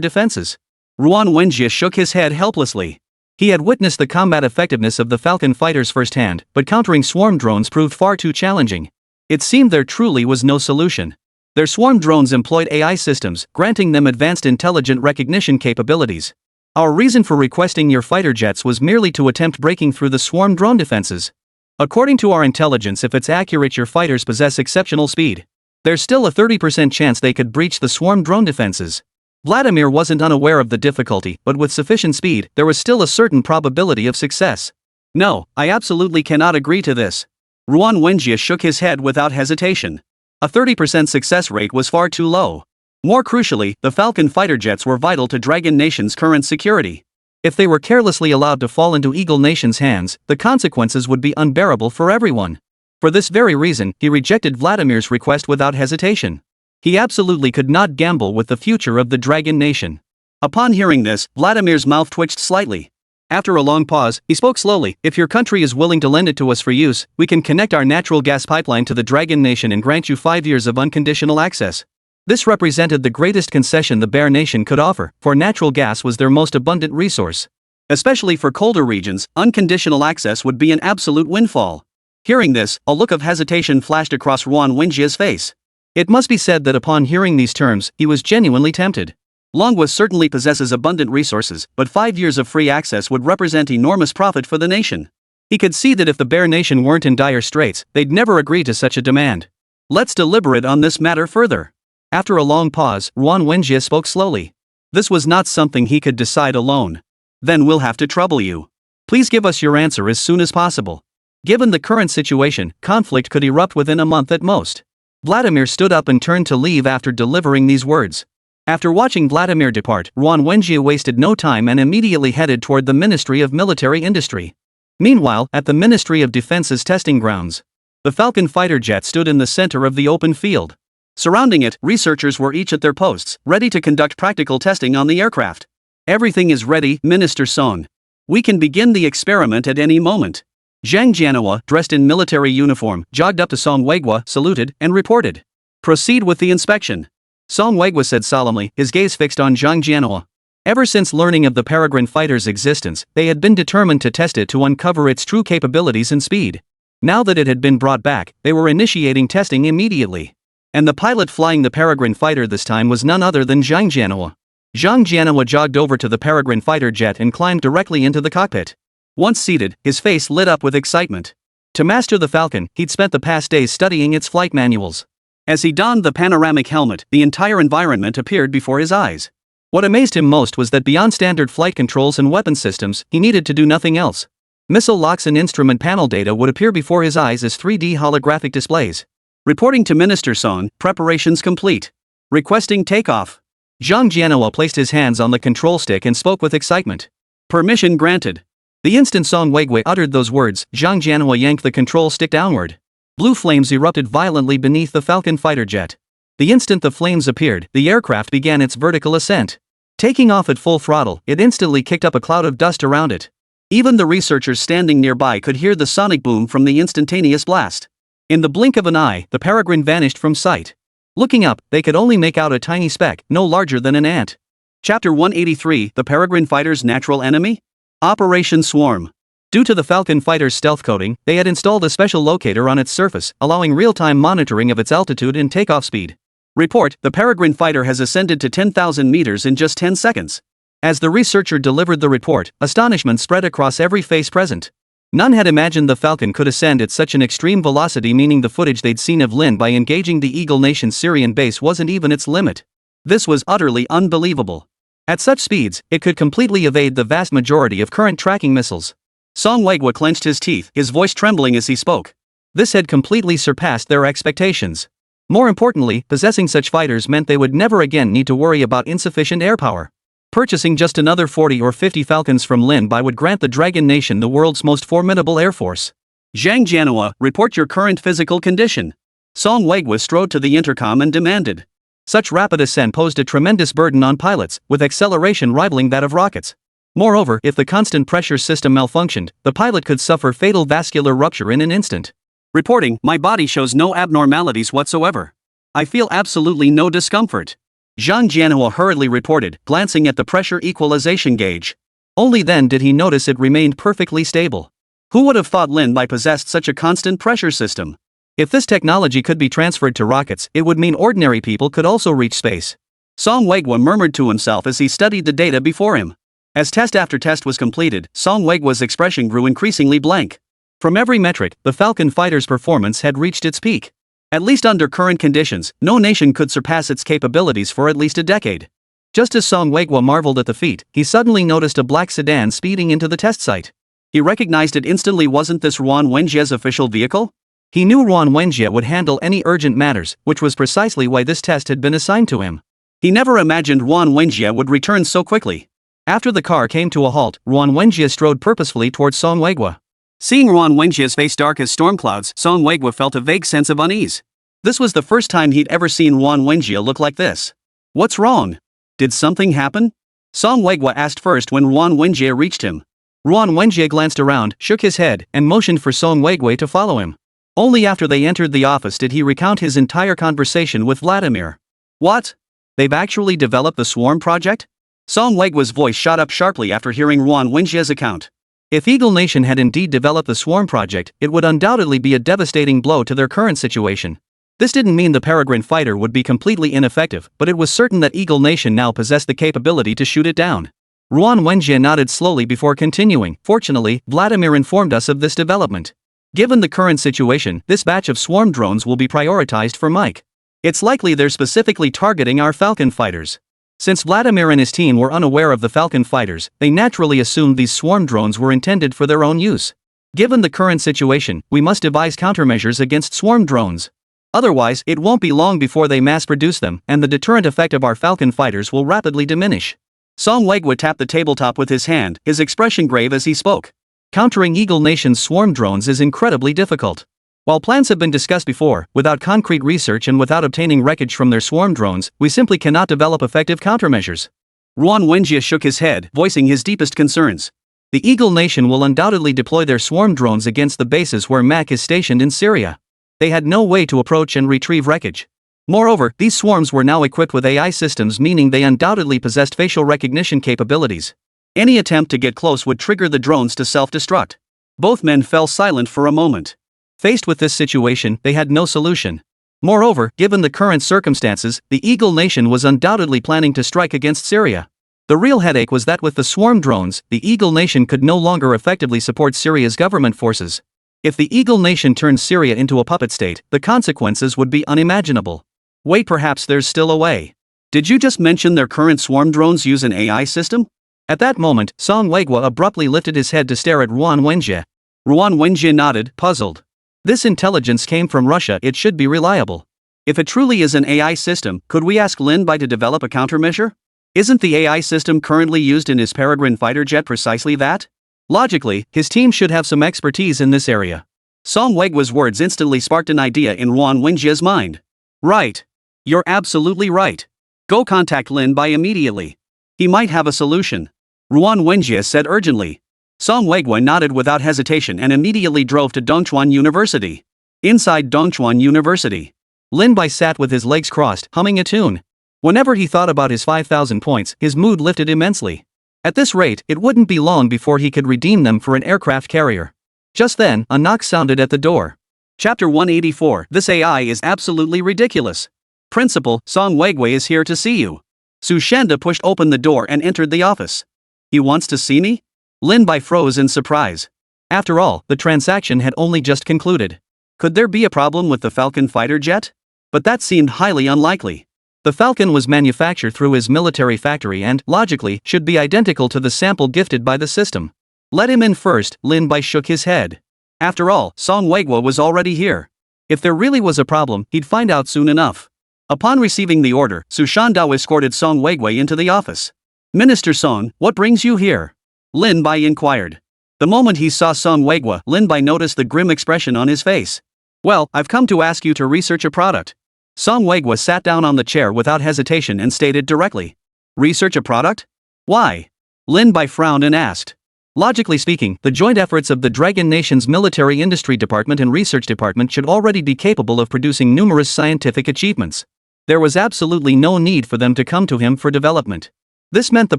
defenses. Ruan Wenjie shook his head helplessly. He had witnessed the combat effectiveness of the Falcon fighters firsthand, but countering swarm drones proved far too challenging. It seemed there truly was no solution. Their swarm drones employed AI systems, granting them advanced intelligent recognition capabilities. Our reason for requesting your fighter jets was merely to attempt breaking through the swarm drone defenses. According to our intelligence, if it's accurate, your fighters possess exceptional speed. There's still a 30% chance they could breach the swarm drone defenses. Vladimir wasn't unaware of the difficulty, but with sufficient speed, there was still a certain probability of success. No, I absolutely cannot agree to this. Ruan Wenjie shook his head without hesitation. A 30% success rate was far too low. More crucially, the Falcon fighter jets were vital to Dragon Nation's current security. If they were carelessly allowed to fall into Eagle Nation's hands, the consequences would be unbearable for everyone. For this very reason, he rejected Vladimir's request without hesitation. He absolutely could not gamble with the future of the Dragon Nation. Upon hearing this, Vladimir's mouth twitched slightly. After a long pause, he spoke slowly. If your country is willing to lend it to us for use, we can connect our natural gas pipeline to the Dragon Nation and grant you 5 years of unconditional access. This represented the greatest concession the Bear Nation could offer, for natural gas was their most abundant resource. Especially for colder regions, unconditional access would be an absolute windfall. Hearing this, a look of hesitation flashed across Ruan Wenjie's face. It must be said that upon hearing these terms, he was genuinely tempted. Longwa certainly possesses abundant resources, but 5 years of free access would represent enormous profit for the nation. He could see that if the Bear Nation weren't in dire straits, they'd never agree to such a demand. Let's deliberate on this matter further. After a long pause, Ruan Wenjie spoke slowly. This was not something he could decide alone. Then we'll have to trouble you. Please give us your answer as soon as possible. Given the current situation, conflict could erupt within a month at most. Vladimir stood up and turned to leave after delivering these words. After watching Vladimir depart, Ruan Wenjie wasted no time and immediately headed toward the Ministry of Military Industry. Meanwhile, at the Ministry of Defense's testing grounds, the Falcon fighter jet stood in the center of the open field. Surrounding it, researchers were each at their posts, ready to conduct practical testing on the aircraft. Everything is ready, Minister Song. We can begin the experiment at any moment. Zhang Jianhua, dressed in military uniform, jogged up to Song Weiguo, saluted, and reported. Proceed with the inspection. Song Weiguo said solemnly, his gaze fixed on Zhang Jianhua. Ever since learning of the Peregrine fighter's existence, they had been determined to test it to uncover its true capabilities and speed. Now that it had been brought back, they were initiating testing immediately. And the pilot flying the Peregrine fighter this time was none other than Zhang Jianhua. Zhang Jianhua jogged over to the Peregrine fighter jet and climbed directly into the cockpit. Once seated, his face lit up with excitement. To master the Falcon, he'd spent the past days studying its flight manuals. As he donned the panoramic helmet, the entire environment appeared before his eyes. What amazed him most was that beyond standard flight controls and weapon systems, he needed to do nothing else. Missile locks and instrument panel data would appear before his eyes as 3D holographic displays. Reporting to Minister Song, preparations complete. Requesting takeoff. Zhang Jianhua placed his hands on the control stick and spoke with excitement. Permission granted. The instant Song Weiguo uttered those words, Zhang Jianhua yanked the control stick downward. Blue flames erupted violently beneath the Falcon fighter jet. The instant the flames appeared, the aircraft began its vertical ascent. Taking off at full throttle, it instantly kicked up a cloud of dust around it. Even the researchers standing nearby could hear the sonic boom from the instantaneous blast. In the blink of an eye, the Peregrine vanished from sight. Looking up, they could only make out a tiny speck, no larger than an ant. Chapter 183, The Peregrine Fighter's Natural Enemy? Operation Swarm. Due to the Falcon fighter's stealth coating, they had installed a special locator on its surface, allowing real-time monitoring of its altitude and takeoff speed. Report, the Peregrine fighter has ascended to 10,000 meters in just 10 seconds. As the researcher delivered the report, astonishment spread across every face present. None had imagined the Falcon could ascend at such an extreme velocity, meaning the footage they'd seen of Lin by engaging the Eagle Nation's Syrian base wasn't even its limit. This was utterly unbelievable. At such speeds, it could completely evade the vast majority of current tracking missiles. Song Weiguo clenched his teeth, his voice trembling as he spoke. This had completely surpassed their expectations. More importantly, possessing such fighters meant they would never again need to worry about insufficient air power. Purchasing just another 40 or 50 Falcons from Lin Bai would grant the Dragon Nation the world's most formidable air force. Zhang Jianhua, report your current physical condition. Song Weiguo strode to the intercom and demanded. Such rapid ascent posed a tremendous burden on pilots, with acceleration rivaling that of rockets. Moreover, if the constant pressure system malfunctioned, the pilot could suffer fatal vascular rupture in an instant. Reporting, my body shows no abnormalities whatsoever. I feel absolutely no discomfort. Zhang Jianhua hurriedly reported, glancing at the pressure equalization gauge. Only then did he notice it remained perfectly stable. Who would have thought Lin Bai possessed such a constant pressure system? If this technology could be transferred to rockets, it would mean ordinary people could also reach space. Song Weiguo murmured to himself as he studied the data before him. As test after test was completed, Song Weiguo's expression grew increasingly blank. From every metric, the Falcon fighter's performance had reached its peak. At least under current conditions, no nation could surpass its capabilities for at least a decade. Just as Song Weiguo marveled at the feat, he suddenly noticed a black sedan speeding into the test site. He recognized it instantly. Wasn't this Ruan Wenjie's official vehicle? He knew Ruan Wenjie would handle any urgent matters, which was precisely why this test had been assigned to him. He never imagined Ruan Wenjie would return so quickly. After the car came to a halt, Ruan Wenjie strode purposefully towards Song Weiguo. Seeing Ruan Wenjie's face dark as storm clouds, Song Weiguo felt a vague sense of unease. This was the first time he'd ever seen Ruan Wenjie look like this. What's wrong? Did something happen? Song Weiguo asked first when Ruan Wenjie reached him. Ruan Wenjie glanced around, shook his head, and motioned for Song Weiguo to follow him. Only after they entered the office did he recount his entire conversation with Vladimir. What? They've actually developed the Swarm project? Song Weiguo's voice shot up sharply after hearing Ruan Wenjie's account. If Eagle Nation had indeed developed the Swarm project, it would undoubtedly be a devastating blow to their current situation. This didn't mean the Peregrine fighter would be completely ineffective, but it was certain that Eagle Nation now possessed the capability to shoot it down. Ruan Wenjie nodded slowly before continuing. Fortunately, Vladimir informed us of this development. Given the current situation, this batch of swarm drones will be prioritized for Mike. It's likely they're specifically targeting our Falcon fighters. Since Vladimir and his team were unaware of the Falcon fighters, they naturally assumed these swarm drones were intended for their own use. Given the current situation, we must devise countermeasures against swarm drones. Otherwise, it won't be long before they mass-produce them, and the deterrent effect of our Falcon fighters will rapidly diminish. Song Weigwa tapped the tabletop with his hand, his expression grave as he spoke. Countering Eagle Nation's swarm drones is incredibly difficult. While plans have been discussed before, without concrete research and without obtaining wreckage from their swarm drones, we simply cannot develop effective countermeasures. Ruan Wenjie shook his head, voicing his deepest concerns. The Eagle Nation will undoubtedly deploy their swarm drones against the bases where Mac is stationed in Syria. They had no way to approach and retrieve wreckage. Moreover, these swarms were now equipped with AI systems, meaning they undoubtedly possessed facial recognition capabilities. Any attempt to get close would trigger the drones to self-destruct. Both men fell silent for a moment. Faced with this situation, they had no solution. Moreover, given the current circumstances, the Eagle Nation was undoubtedly planning to strike against Syria. The real headache was that with the swarm drones, the Eagle Nation could no longer effectively support Syria's government forces. If the Eagle Nation turns Syria into a puppet state, the consequences would be unimaginable. Wait, perhaps there's still a way. Did you just mention their current swarm drones use an AI system? At that moment, Song Weigwa abruptly lifted his head to stare at Ruan Wenjie. Ruan Wenjie nodded, puzzled. This intelligence came from Russia, it should be reliable. If it truly is an AI system, could we ask Lin Bai to develop a countermeasure? Isn't the AI system currently used in his Peregrine fighter jet precisely that? Logically, his team should have some expertise in this area. Song Weigwa's words instantly sparked an idea in Ruan Wenjie's mind. Right. You're absolutely right. Go contact Lin Bai immediately. He might have a solution. Ruan Wenjie said urgently. Song Weigwa nodded without hesitation and immediately drove to Dongchuan University. Inside Dongchuan University, Lin Bai sat with his legs crossed, humming a tune. Whenever he thought about his 5,000 points, his mood lifted immensely. At this rate, it wouldn't be long before he could redeem them for an aircraft carrier. Just then, a knock sounded at the door. Chapter 184. This AI is absolutely ridiculous. Principal, Song Weigwa is here to see you. Su Shanda pushed open the door and entered the office. He wants to see me? Lin Bai froze in surprise. After all, the transaction had only just concluded. Could there be a problem with the Falcon fighter jet? But that seemed highly unlikely. The Falcon was manufactured through his military factory and, logically, should be identical to the sample gifted by the system. Let him in first, Lin Bai shook his head. After all, Song Weigwa was already here. If there really was a problem, he'd find out soon enough. Upon receiving the order, Su Shandao escorted Song Weigwa into the office. Minister Song, what brings you here? Lin Bai inquired. The moment he saw Song Weigwa, Lin Bai noticed the grim expression on his face. Well, I've come to ask you to research a product. Song Weigwa sat down on the chair without hesitation and stated directly. Research a product? Why? Lin Bai frowned and asked. Logically speaking, the joint efforts of the Dragon Nation's Military Industry Department and Research Department should already be capable of producing numerous scientific achievements. There was absolutely no need for them to come to him for development. This meant the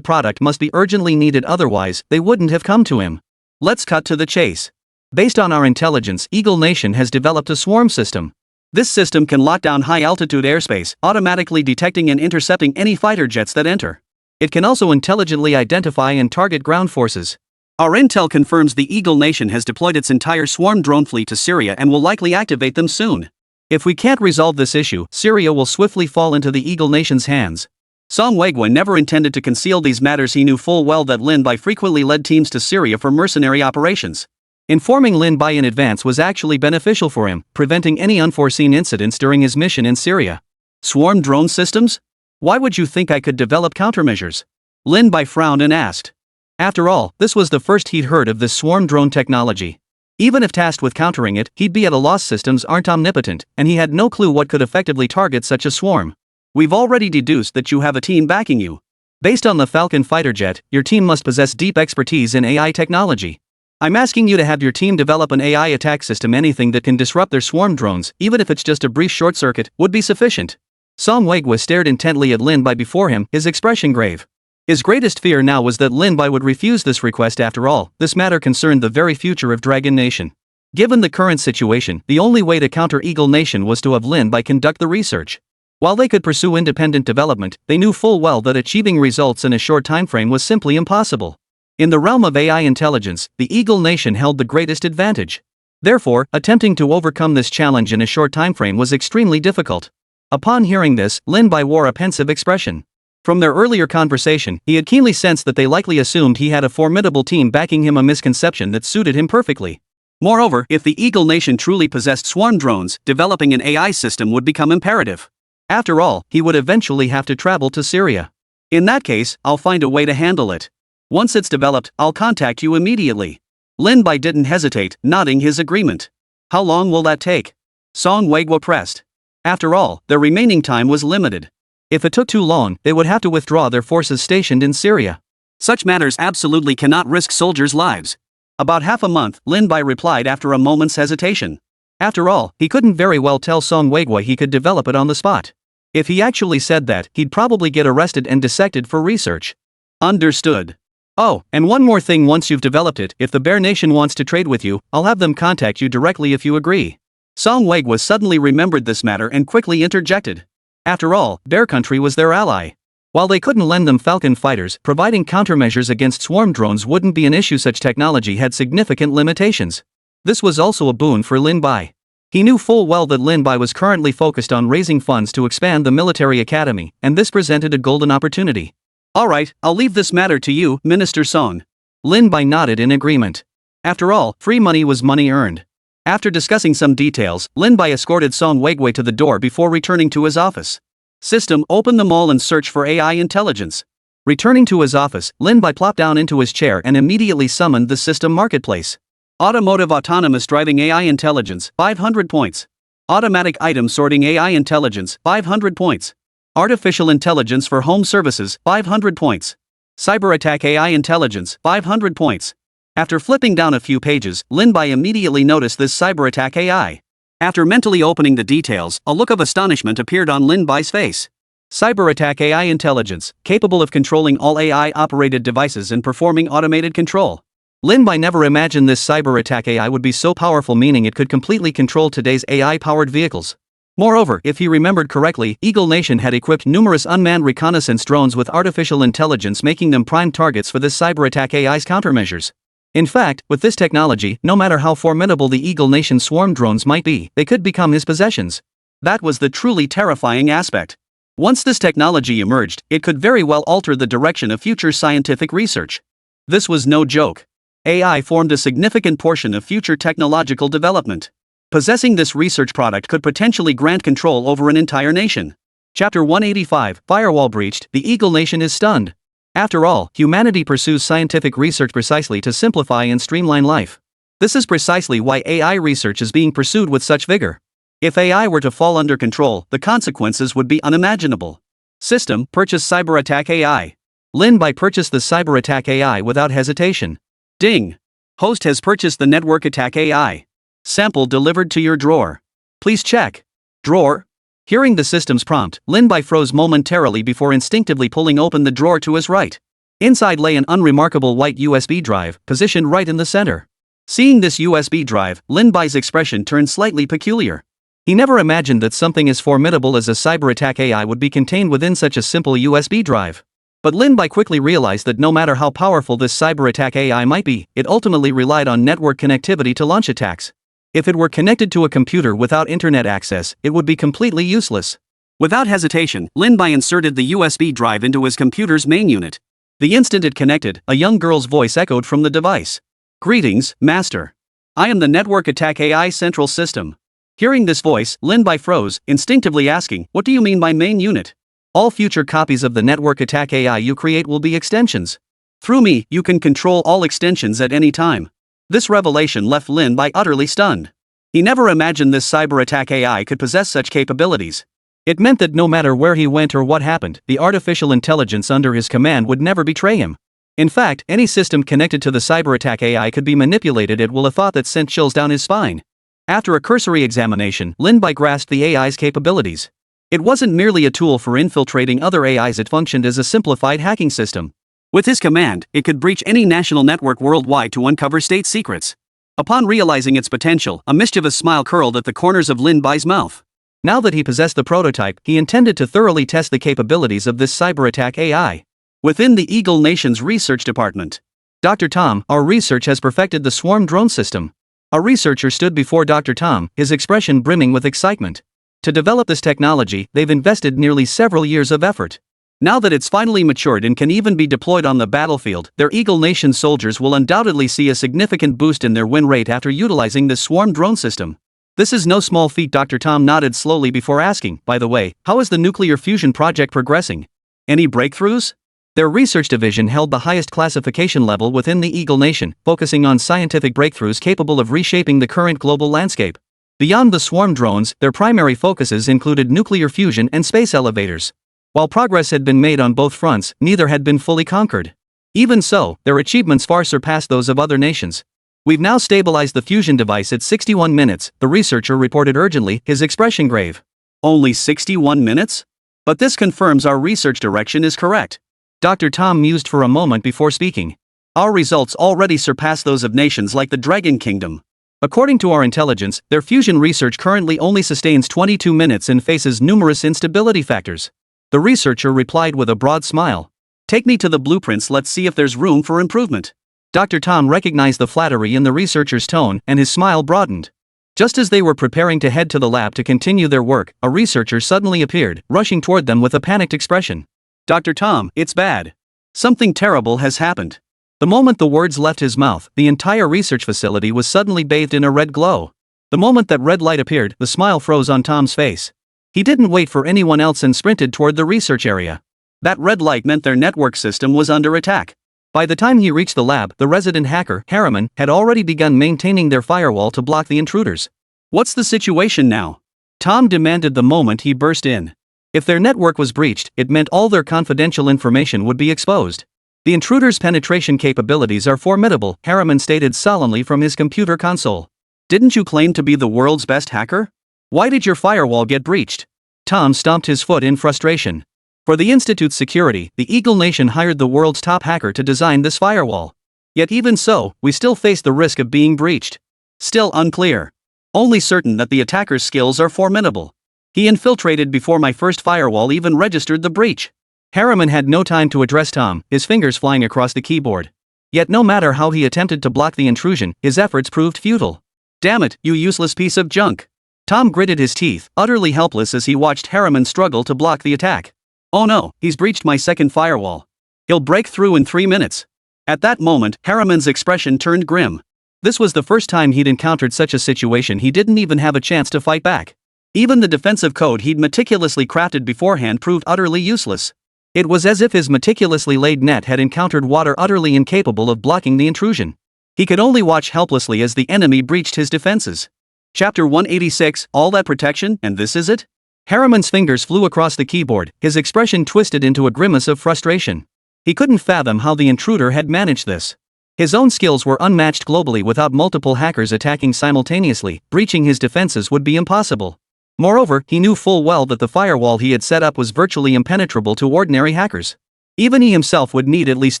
product must be urgently needed, otherwise, they wouldn't have come to him. Let's cut to the chase. Based on our intelligence, Eagle Nation has developed a swarm system. This system can lock down high-altitude airspace, automatically detecting and intercepting any fighter jets that enter. It can also intelligently identify and target ground forces. Our intel confirms the Eagle Nation has deployed its entire swarm drone fleet to Syria and will likely activate them soon. If we can't resolve this issue, Syria will swiftly fall into the Eagle Nation's hands. Song Weigwa never intended to conceal these matters. He knew full well that Lin Bai frequently led teams to Syria for mercenary operations. Informing Lin Bai in advance was actually beneficial for him, preventing any unforeseen incidents during his mission in Syria. Swarm drone systems? Why would you think I could develop countermeasures? Lin Bai frowned and asked. After all, this was the first he'd heard of this swarm drone technology. Even if tasked with countering it, he'd be at a loss. Systems aren't omnipotent, and he had no clue what could effectively target such a swarm. We've already deduced that you have a team backing you. Based on the Falcon fighter jet, your team must possess deep expertise in AI technology. I'm asking you to have your team develop an AI attack system. Anything that can disrupt their swarm drones, even if it's just a brief short circuit, would be sufficient. Song Weigwa stared intently at Lin Bai before him, his expression grave. His greatest fear now was that Lin Bai would refuse this request. After all, this matter concerned the very future of Dragon Nation. Given the current situation, the only way to counter Eagle Nation was to have Lin Bai conduct the research. While they could pursue independent development, they knew full well that achieving results in a short timeframe was simply impossible. In the realm of AI intelligence, the Eagle Nation held the greatest advantage. Therefore, attempting to overcome this challenge in a short timeframe was extremely difficult. Upon hearing this, Lin Bai wore a pensive expression. From their earlier conversation, he had keenly sensed that they likely assumed he had a formidable team backing him, a misconception that suited him perfectly. Moreover, if the Eagle Nation truly possessed swarm drones, developing an AI system would become imperative. After all, he would eventually have to travel to Syria. In that case, I'll find a way to handle it. Once it's developed, I'll contact you immediately. Lin Bai didn't hesitate, nodding his agreement. How long will that take? Song Weiguo pressed. After all, their remaining time was limited. If it took too long, they would have to withdraw their forces stationed in Syria. Such matters absolutely cannot risk soldiers' lives. About half a month, Lin Bai replied after a moment's hesitation. After all, he couldn't very well tell Song Weiguo he could develop it on the spot. If he actually said that, he'd probably get arrested and dissected for research. Understood. Oh, and one more thing, once you've developed it, if the Bear Nation wants to trade with you, I'll have them contact you directly if you agree. Song Weiguo suddenly remembered this matter and quickly interjected. After all, Bear Country was their ally. While they couldn't lend them Falcon fighters, providing countermeasures against swarm drones wouldn't be an issue. Such technology had significant limitations. This was also a boon for Lin Bai. He knew full well that Lin Bai was currently focused on raising funds to expand the military academy, and this presented a golden opportunity. Alright, I'll leave this matter to you, Minister Song. Lin Bai nodded in agreement. After all, free money was money earned. After discussing some details, Lin Bai escorted Song Weiguo to the door before returning to his office. System, open the mall and search for AI intelligence. Returning to his office, Lin Bai plopped down into his chair and immediately summoned the system marketplace. Automotive autonomous driving AI intelligence, 500 points. Automatic item sorting AI intelligence, 500 points. Artificial intelligence for home services, 500 points. Cyber attack AI intelligence, 500 points. After flipping down a few pages, Lin Bai immediately noticed this cyber attack AI. After mentally opening the details, a look of astonishment appeared on Lin Bai's face. Cyber attack AI intelligence, capable of controlling all AI-operated devices and performing automated control. Lin Bai never imagined this cyber attack AI would be so powerful, meaning it could completely control today's AI-powered vehicles. Moreover, if he remembered correctly, Eagle Nation had equipped numerous unmanned reconnaissance drones with artificial intelligence, making them prime targets for this cyber attack AI's countermeasures. In fact, with this technology, no matter how formidable the Eagle Nation swarm drones might be, they could become his possessions. That was the truly terrifying aspect. Once this technology emerged, it could very well alter the direction of future scientific research. This was no joke. AI formed a significant portion of future technological development. Possessing this research product could potentially grant control over an entire nation. Chapter 185, Firewall Breached, the Eagle Nation is stunned. After all, humanity pursues scientific research precisely to simplify and streamline life. This is precisely why AI research is being pursued with such vigor. If AI were to fall under control, the consequences would be unimaginable. System, purchase cyber attack AI. Lin Bai purchased the cyber attack AI without hesitation. Ding. Host has purchased the network attack AI. Sample delivered to your drawer. Please check. Drawer. Hearing the system's prompt, Lin Bai froze momentarily before instinctively pulling open the drawer to his right. Inside lay an unremarkable white USB drive, positioned right in the center. Seeing this USB drive, Lin Bai's expression turned slightly peculiar. He never imagined that something as formidable as a cyber attack AI would be contained within such a simple USB drive. But Lin Bai quickly realized that no matter how powerful this cyber attack AI might be, it ultimately relied on network connectivity to launch attacks. If it were connected to a computer without internet access, it would be completely useless. Without hesitation, Lin Bai inserted the USB drive into his computer's main unit. The instant it connected, a young girl's voice echoed from the device. Greetings, Master. I am the Network Attack AI Central System. Hearing this voice, Lin Bai froze, instinctively asking, what do you mean by main unit? All future copies of the Network Attack AI you create will be extensions. Through me, you can control all extensions at any time. This revelation left Lin Bai utterly stunned. He never imagined this cyber attack AI could possess such capabilities. It meant that no matter where he went or what happened, the artificial intelligence under his command would never betray him. In fact, any system connected to the cyber attack AI could be manipulated. It will a thought that sent chills down his spine. After a cursory examination, Lin Bai grasped the AI's capabilities. It wasn't merely a tool for infiltrating other AIs, it functioned as a simplified hacking system. With his command, it could breach any national network worldwide to uncover state secrets. Upon realizing its potential, a mischievous smile curled at the corners of Lin Bai's mouth. Now that he possessed the prototype, he intended to thoroughly test the capabilities of this cyber attack AI. Within the Eagle Nation's research department. Dr. Tom, our research has perfected the swarm drone system. A researcher stood before Dr. Tom, his expression brimming with excitement. To develop this technology, they've invested nearly several years of effort. Now that it's finally matured and can even be deployed on the battlefield, their Eagle Nation soldiers will undoubtedly see a significant boost in their win rate after utilizing this swarm drone system. This is no small feat. Dr. Tom nodded slowly before asking, by the way, how is the nuclear fusion project progressing? Any breakthroughs? Their research division held the highest classification level within the Eagle Nation, focusing on scientific breakthroughs capable of reshaping the current global landscape. Beyond the swarm drones, their primary focuses included nuclear fusion and space elevators. While progress had been made on both fronts, neither had been fully conquered. Even so, their achievements far surpassed those of other nations. We've now stabilized the fusion device at 61 minutes, the researcher reported urgently, his expression grave. Only 61 minutes? But this confirms our research direction is correct. Dr. Tom mused for a moment before speaking. Our results already surpass those of nations like the Dragon Kingdom. According to our intelligence, their fusion research currently only sustains 22 minutes and faces numerous instability factors. The researcher replied with a broad smile. Take me to the blueprints, let's see if there's room for improvement. Dr. Tom recognized the flattery in the researcher's tone, and his smile broadened. Just as they were preparing to head to the lab to continue their work, a researcher suddenly appeared, rushing toward them with a panicked expression. Dr. Tom, it's bad. Something terrible has happened. The moment the words left his mouth, the entire research facility was suddenly bathed in a red glow. The moment that red light appeared, the smile froze on Tom's face. He didn't wait for anyone else and sprinted toward the research area. That red light meant their network system was under attack. By the time he reached the lab, the resident hacker, Harriman, had already begun maintaining their firewall to block the intruders. What's the situation now? Tom demanded the moment he burst in. If their network was breached, it meant all their confidential information would be exposed. The intruders' penetration capabilities are formidable, Harriman stated solemnly from his computer console. Didn't you claim to be the world's best hacker? Why did your firewall get breached? Tom stomped his foot in frustration. For the Institute's security, the Eagle Nation hired the world's top hacker to design this firewall. Yet even so, we still face the risk of being breached. Still unclear. Only certain that the attacker's skills are formidable. He infiltrated before my first firewall even registered the breach. Harriman had no time to address Tom, his fingers flying across the keyboard. Yet no matter how he attempted to block the intrusion, his efforts proved futile. Damn it, you useless piece of junk. Tom gritted his teeth, utterly helpless as he watched Harriman struggle to block the attack. Oh no, he's breached my second firewall. He'll break through in 3 minutes. At that moment, Harriman's expression turned grim. This was the first time he'd encountered such a situation. He didn't even have a chance to fight back. Even the defensive code he'd meticulously crafted beforehand proved utterly useless. It was as if his meticulously laid net had encountered water utterly incapable of blocking the intrusion. He could only watch helplessly as the enemy breached his defenses. Chapter 186, all that protection, and this is it? Harriman's fingers flew across the keyboard, his expression twisted into a grimace of frustration. He couldn't fathom how the intruder had managed this. His own skills were unmatched globally. Without multiple hackers attacking simultaneously, breaching his defenses would be impossible. Moreover, he knew full well that the firewall he had set up was virtually impenetrable to ordinary hackers. Even he himself would need at least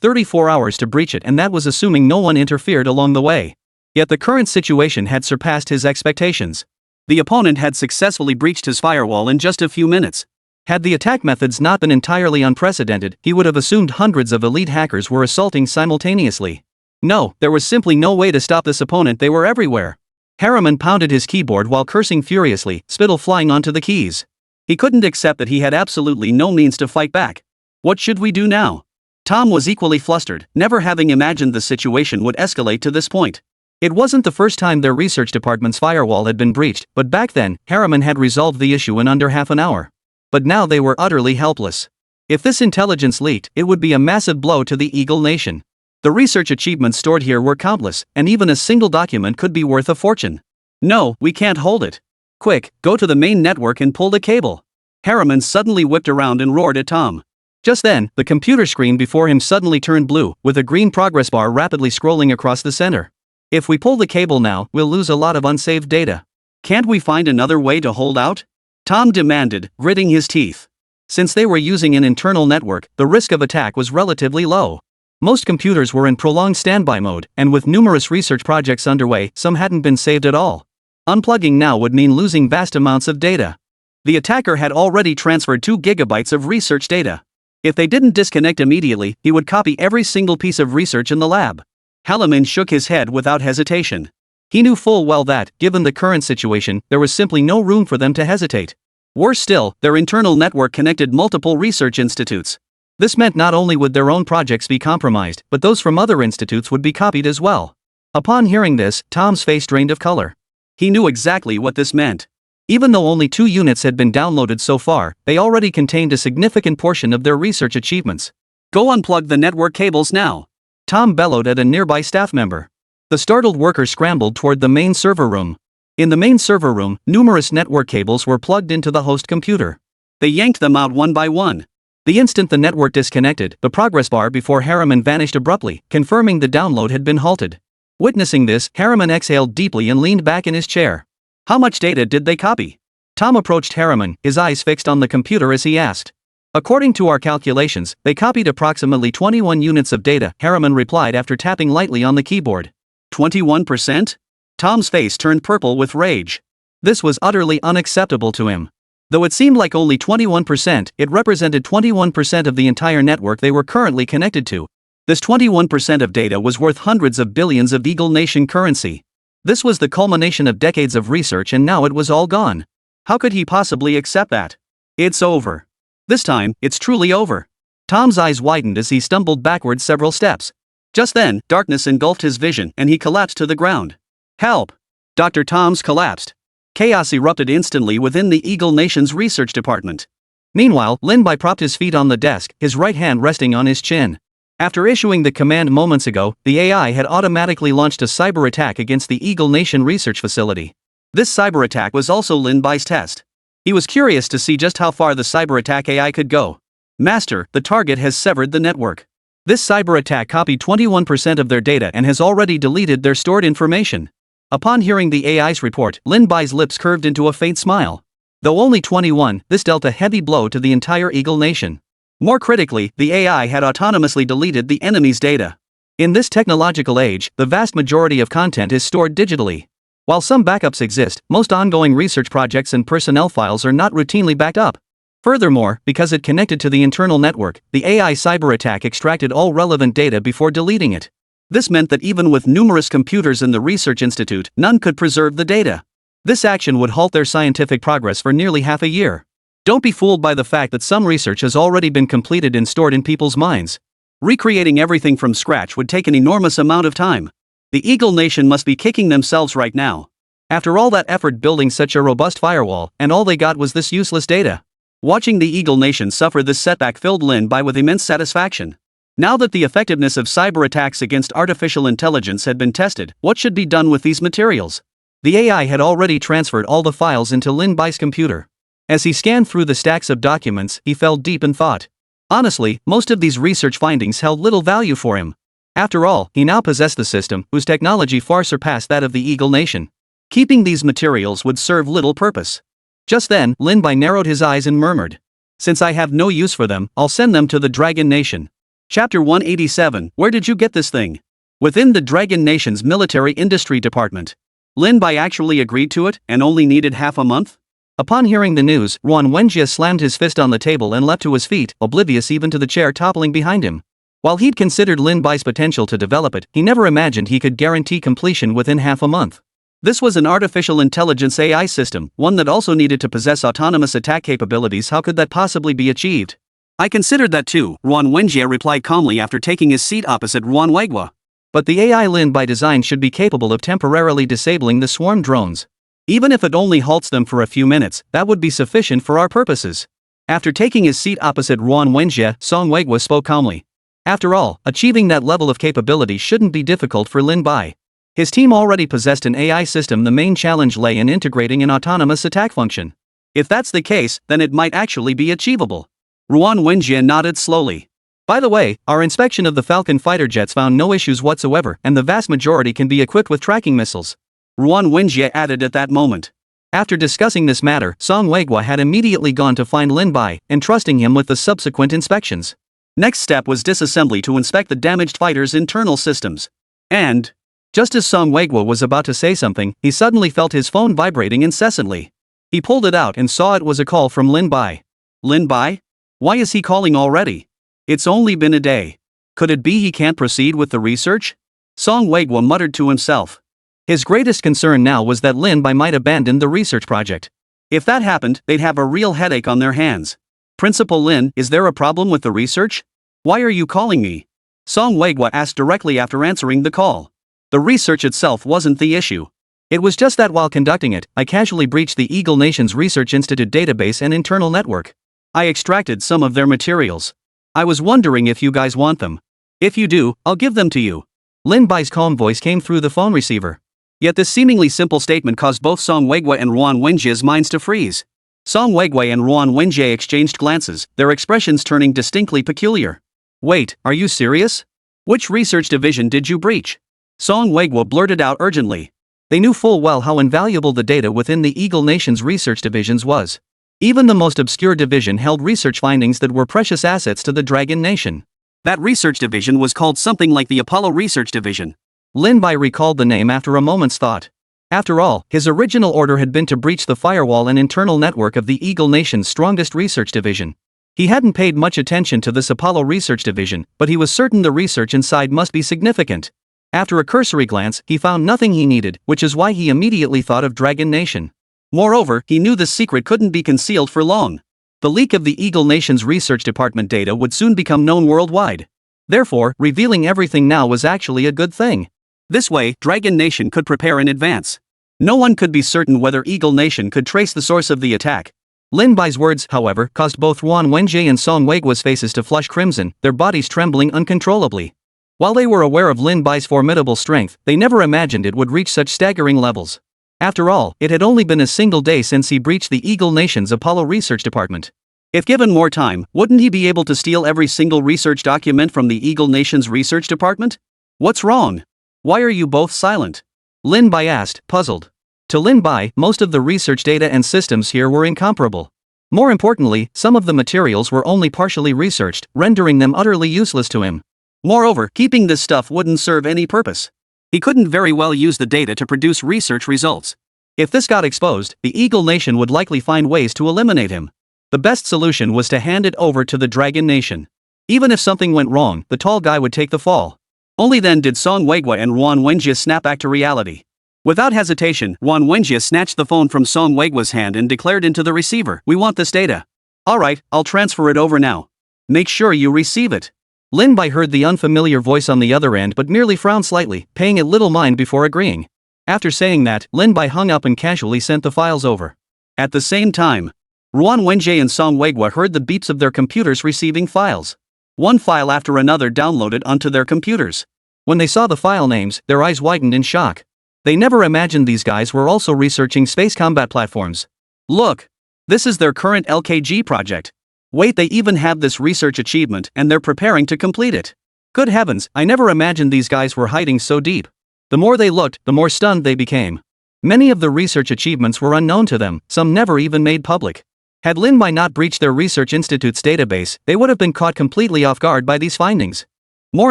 34 hours to breach it, and that was assuming no one interfered along the way. Yet the current situation had surpassed his expectations. The opponent had successfully breached his firewall in just a few minutes. Had the attack methods not been entirely unprecedented, he would have assumed hundreds of elite hackers were assaulting simultaneously. No, there was simply no way to stop this opponent. They were everywhere. Harriman pounded his keyboard while cursing furiously, spittle flying onto the keys. He couldn't accept that he had absolutely no means to fight back. What should we do now? Tom was equally flustered, never having imagined the situation would escalate to this point. It wasn't the first time their research department's firewall had been breached, but back then, Harriman had resolved the issue in under half an hour. But now they were utterly helpless. If this intelligence leaked, it would be a massive blow to the Eagle Nation. The research achievements stored here were countless, and even a single document could be worth a fortune. No, we can't hold it. Quick, go to the main network and pull the cable. Harriman suddenly whipped around and roared at Tom. Just then, the computer screen before him suddenly turned blue, with a green progress bar rapidly scrolling across the center. If we pull the cable now, we'll lose a lot of unsaved data. Can't we find another way to hold out? Tom demanded, gritting his teeth. Since they were using an internal network, the risk of attack was relatively low. Most computers were in prolonged standby mode, and with numerous research projects underway, some hadn't been saved at all. Unplugging now would mean losing vast amounts of data. The attacker had already transferred 2 gigabytes of research data. If they didn't disconnect immediately, he would copy every single piece of research in the lab. Halamin shook his head without hesitation. He knew full well that, given the current situation, there was simply no room for them to hesitate. Worse still, their internal network connected multiple research institutes. This meant not only would their own projects be compromised, but those from other institutes would be copied as well. Upon hearing this, Tom's face drained of color. He knew exactly what this meant. Even though only 2 units had been downloaded so far, they already contained a significant portion of their research achievements. Go unplug the network cables now, Tom bellowed at a nearby staff member. The startled worker scrambled toward the main server room. In the main server room, numerous network cables were plugged into the host computer. They yanked them out one by one. The instant the network disconnected, the progress bar before Harriman vanished abruptly, confirming the download had been halted. Witnessing this, Harriman exhaled deeply and leaned back in his chair. How much data did they copy? Tom approached Harriman, his eyes fixed on the computer as he asked. According to our calculations, they copied approximately 21 units of data, Harriman replied after tapping lightly on the keyboard. 21%? Tom's face turned purple with rage. This was utterly unacceptable to him. Though it seemed like only 21%, it represented 21% of the entire network they were currently connected to. This 21% of data was worth hundreds of billions of Eagle Nation currency. This was the culmination of decades of research and now it was all gone. How could he possibly accept that? It's over. This time, it's truly over. Tom's eyes widened as he stumbled backwards several steps. Just then, darkness engulfed his vision and he collapsed to the ground. Help! Dr. Tom's collapsed. Chaos erupted instantly within the Eagle Nation's research department. Meanwhile, Lin Bai propped his feet on the desk, his right hand resting on his chin. After issuing the command moments ago, the AI had automatically launched a cyber attack against the Eagle Nation research facility. This cyber attack was also Lin Bai's test. He was curious to see just how far the cyber attack AI could go. Master, the target has severed the network. This cyber attack copied 21% of their data and has already deleted their stored information. Upon hearing the AI's report, Lin Bai's lips curved into a faint smile. Though only 21, this dealt a heavy blow to the entire Eagle Nation. More critically, the AI had autonomously deleted the enemy's data. In this technological age, the vast majority of content is stored digitally. While some backups exist, most ongoing research projects and personnel files are not routinely backed up. Furthermore, because it connected to the internal network, the AI cyber attack extracted all relevant data before deleting it. This meant that even with numerous computers in the research institute, none could preserve the data. This action would halt their scientific progress for nearly half a year. Don't be fooled by the fact that some research has already been completed and stored in people's minds. Recreating everything from scratch would take an enormous amount of time. The Eagle Nation must be kicking themselves right now. After all that effort building such a robust firewall, and all they got was this useless data. Watching the Eagle Nation suffer this setback filled Lin Bai with immense satisfaction. Now that the effectiveness of cyber attacks against artificial intelligence had been tested, what should be done with these materials? The AI had already transferred all the files into Lin Bai's computer. As he scanned through the stacks of documents, he fell deep in thought. Honestly, most of these research findings held little value for him. After all, he now possessed the system, whose technology far surpassed that of the Eagle Nation. Keeping these materials would serve little purpose. Just then, Lin Bai narrowed his eyes and murmured. Since I have no use for them, I'll send them to the Dragon Nation. Chapter 187, Where did you get this thing? Within the Dragon Nation's military industry department. Lin Bai actually agreed to it, and only needed half a month? Upon hearing the news, Ruan Wenjie slammed his fist on the table and leapt to his feet, oblivious even to the chair toppling behind him. While he'd considered Lin Bai's potential to develop it, he never imagined he could guarantee completion within half a month. This was an artificial intelligence AI system, one that also needed to possess autonomous attack capabilities. How could that possibly be achieved? I considered that too, Ruan Wenjie replied calmly after taking his seat opposite Ruan Weigua. But the AI Lin Bai design should be capable of temporarily disabling the swarm drones. Even if it only halts them for a few minutes, that would be sufficient for our purposes. After taking his seat opposite Ruan Wenjie, Song Weigua spoke calmly. After all, achieving that level of capability shouldn't be difficult for Lin Bai. His team already possessed an AI system. The main challenge lay in integrating an autonomous attack function. If that's the case, then it might actually be achievable. Ruan Wenjie nodded slowly. By the way, our inspection of the Falcon fighter jets found no issues whatsoever, and the vast majority can be equipped with tracking missiles. Ruan Wenjie added at that moment. After discussing this matter, Song Weigua had immediately gone to find Lin Bai, entrusting him with the subsequent inspections. Next step was disassembly to inspect the damaged fighter's internal systems. And, just as Song Weigua was about to say something, he suddenly felt his phone vibrating incessantly. He pulled it out and saw it was a call from Lin Bai. Lin Bai? Why is he calling already? It's only been a day. Could it be he can't proceed with the research? Song Weiguo muttered to himself. His greatest concern now was that Lin Bai might abandon the research project. If that happened, they'd have a real headache on their hands. Principal Lin, is there a problem with the research? Why are you calling me? Song Weiguo asked directly after answering the call. The research itself wasn't the issue. It was just that while conducting it, I casually breached the Eagle Nations Research Institute database and internal network. I extracted some of their materials. I was wondering if you guys want them. If you do, I'll give them to you. Lin Bai's calm voice came through the phone receiver. Yet this seemingly simple statement caused both Song Weiguo and Ruan Wenjie's minds to freeze. Song Weiguo and Ruan Wenjie exchanged glances, their expressions turning distinctly peculiar. Wait, are you serious? Which research division did you breach? Song Weiguo blurted out urgently. They knew full well how invaluable the data within the Eagle Nation's research divisions was. Even the most obscure division held research findings that were precious assets to the Dragon Nation. That research division was called something like the Apollo Research Division. Lin Bai recalled the name after a moment's thought. After all, his original order had been to breach the firewall and internal network of the Eagle Nation's strongest research division. He hadn't paid much attention to this Apollo Research Division, but he was certain the research inside must be significant. After a cursory glance, he found nothing he needed, which is why he immediately thought of Dragon Nation. Moreover, he knew this secret couldn't be concealed for long. The leak of the Eagle Nation's research department data would soon become known worldwide. Therefore, revealing everything now was actually a good thing. This way, Dragon Nation could prepare in advance. No one could be certain whether Eagle Nation could trace the source of the attack. Lin Bai's words, however, caused both Ruan Wenjie and Song Weiguo's faces to flush crimson, their bodies trembling uncontrollably. While they were aware of Lin Bai's formidable strength, they never imagined it would reach such staggering levels. After all, it had only been a single day since he breached the Eagle Nation's Apollo Research Department. If given more time, wouldn't he be able to steal every single research document from the Eagle Nation's research department? What's wrong? Why are you both silent? Lin Bai asked, puzzled. To Lin Bai, most of the research data and systems here were incomparable. More importantly, some of the materials were only partially researched, rendering them utterly useless to him. Moreover, keeping this stuff wouldn't serve any purpose. He couldn't very well use the data to produce research results. If this got exposed, the Eagle Nation would likely find ways to eliminate him. The best solution was to hand it over to the Dragon Nation. Even if something went wrong, the tall guy would take the fall. Only then did Song Weiguo and Ruan Wenjie snap back to reality. Without hesitation, Ruan Wenjie snatched the phone from Song Weiguo's hand and declared into the receiver, "We want this data." "Alright, I'll transfer it over now. Make sure you receive it." Lin Bai heard the unfamiliar voice on the other end but merely frowned slightly, paying it little mind before agreeing. After saying that, Lin Bai hung up and casually sent the files over. At the same time, Ruan Wenjie and Song Weiguo heard the beeps of their computers receiving files. One file after another downloaded onto their computers. When they saw the file names, their eyes widened in shock. They never imagined these guys were also researching space combat platforms. Look! This is their current LKG project. Wait, they even have this research achievement and they're preparing to complete it. Good heavens, I never imagined these guys were hiding so deep. The more they looked, the more stunned they became. Many of the research achievements were unknown to them, some never even made public. Had Lin Bai not breached their research institute's database, they would have been caught completely off guard by these findings. More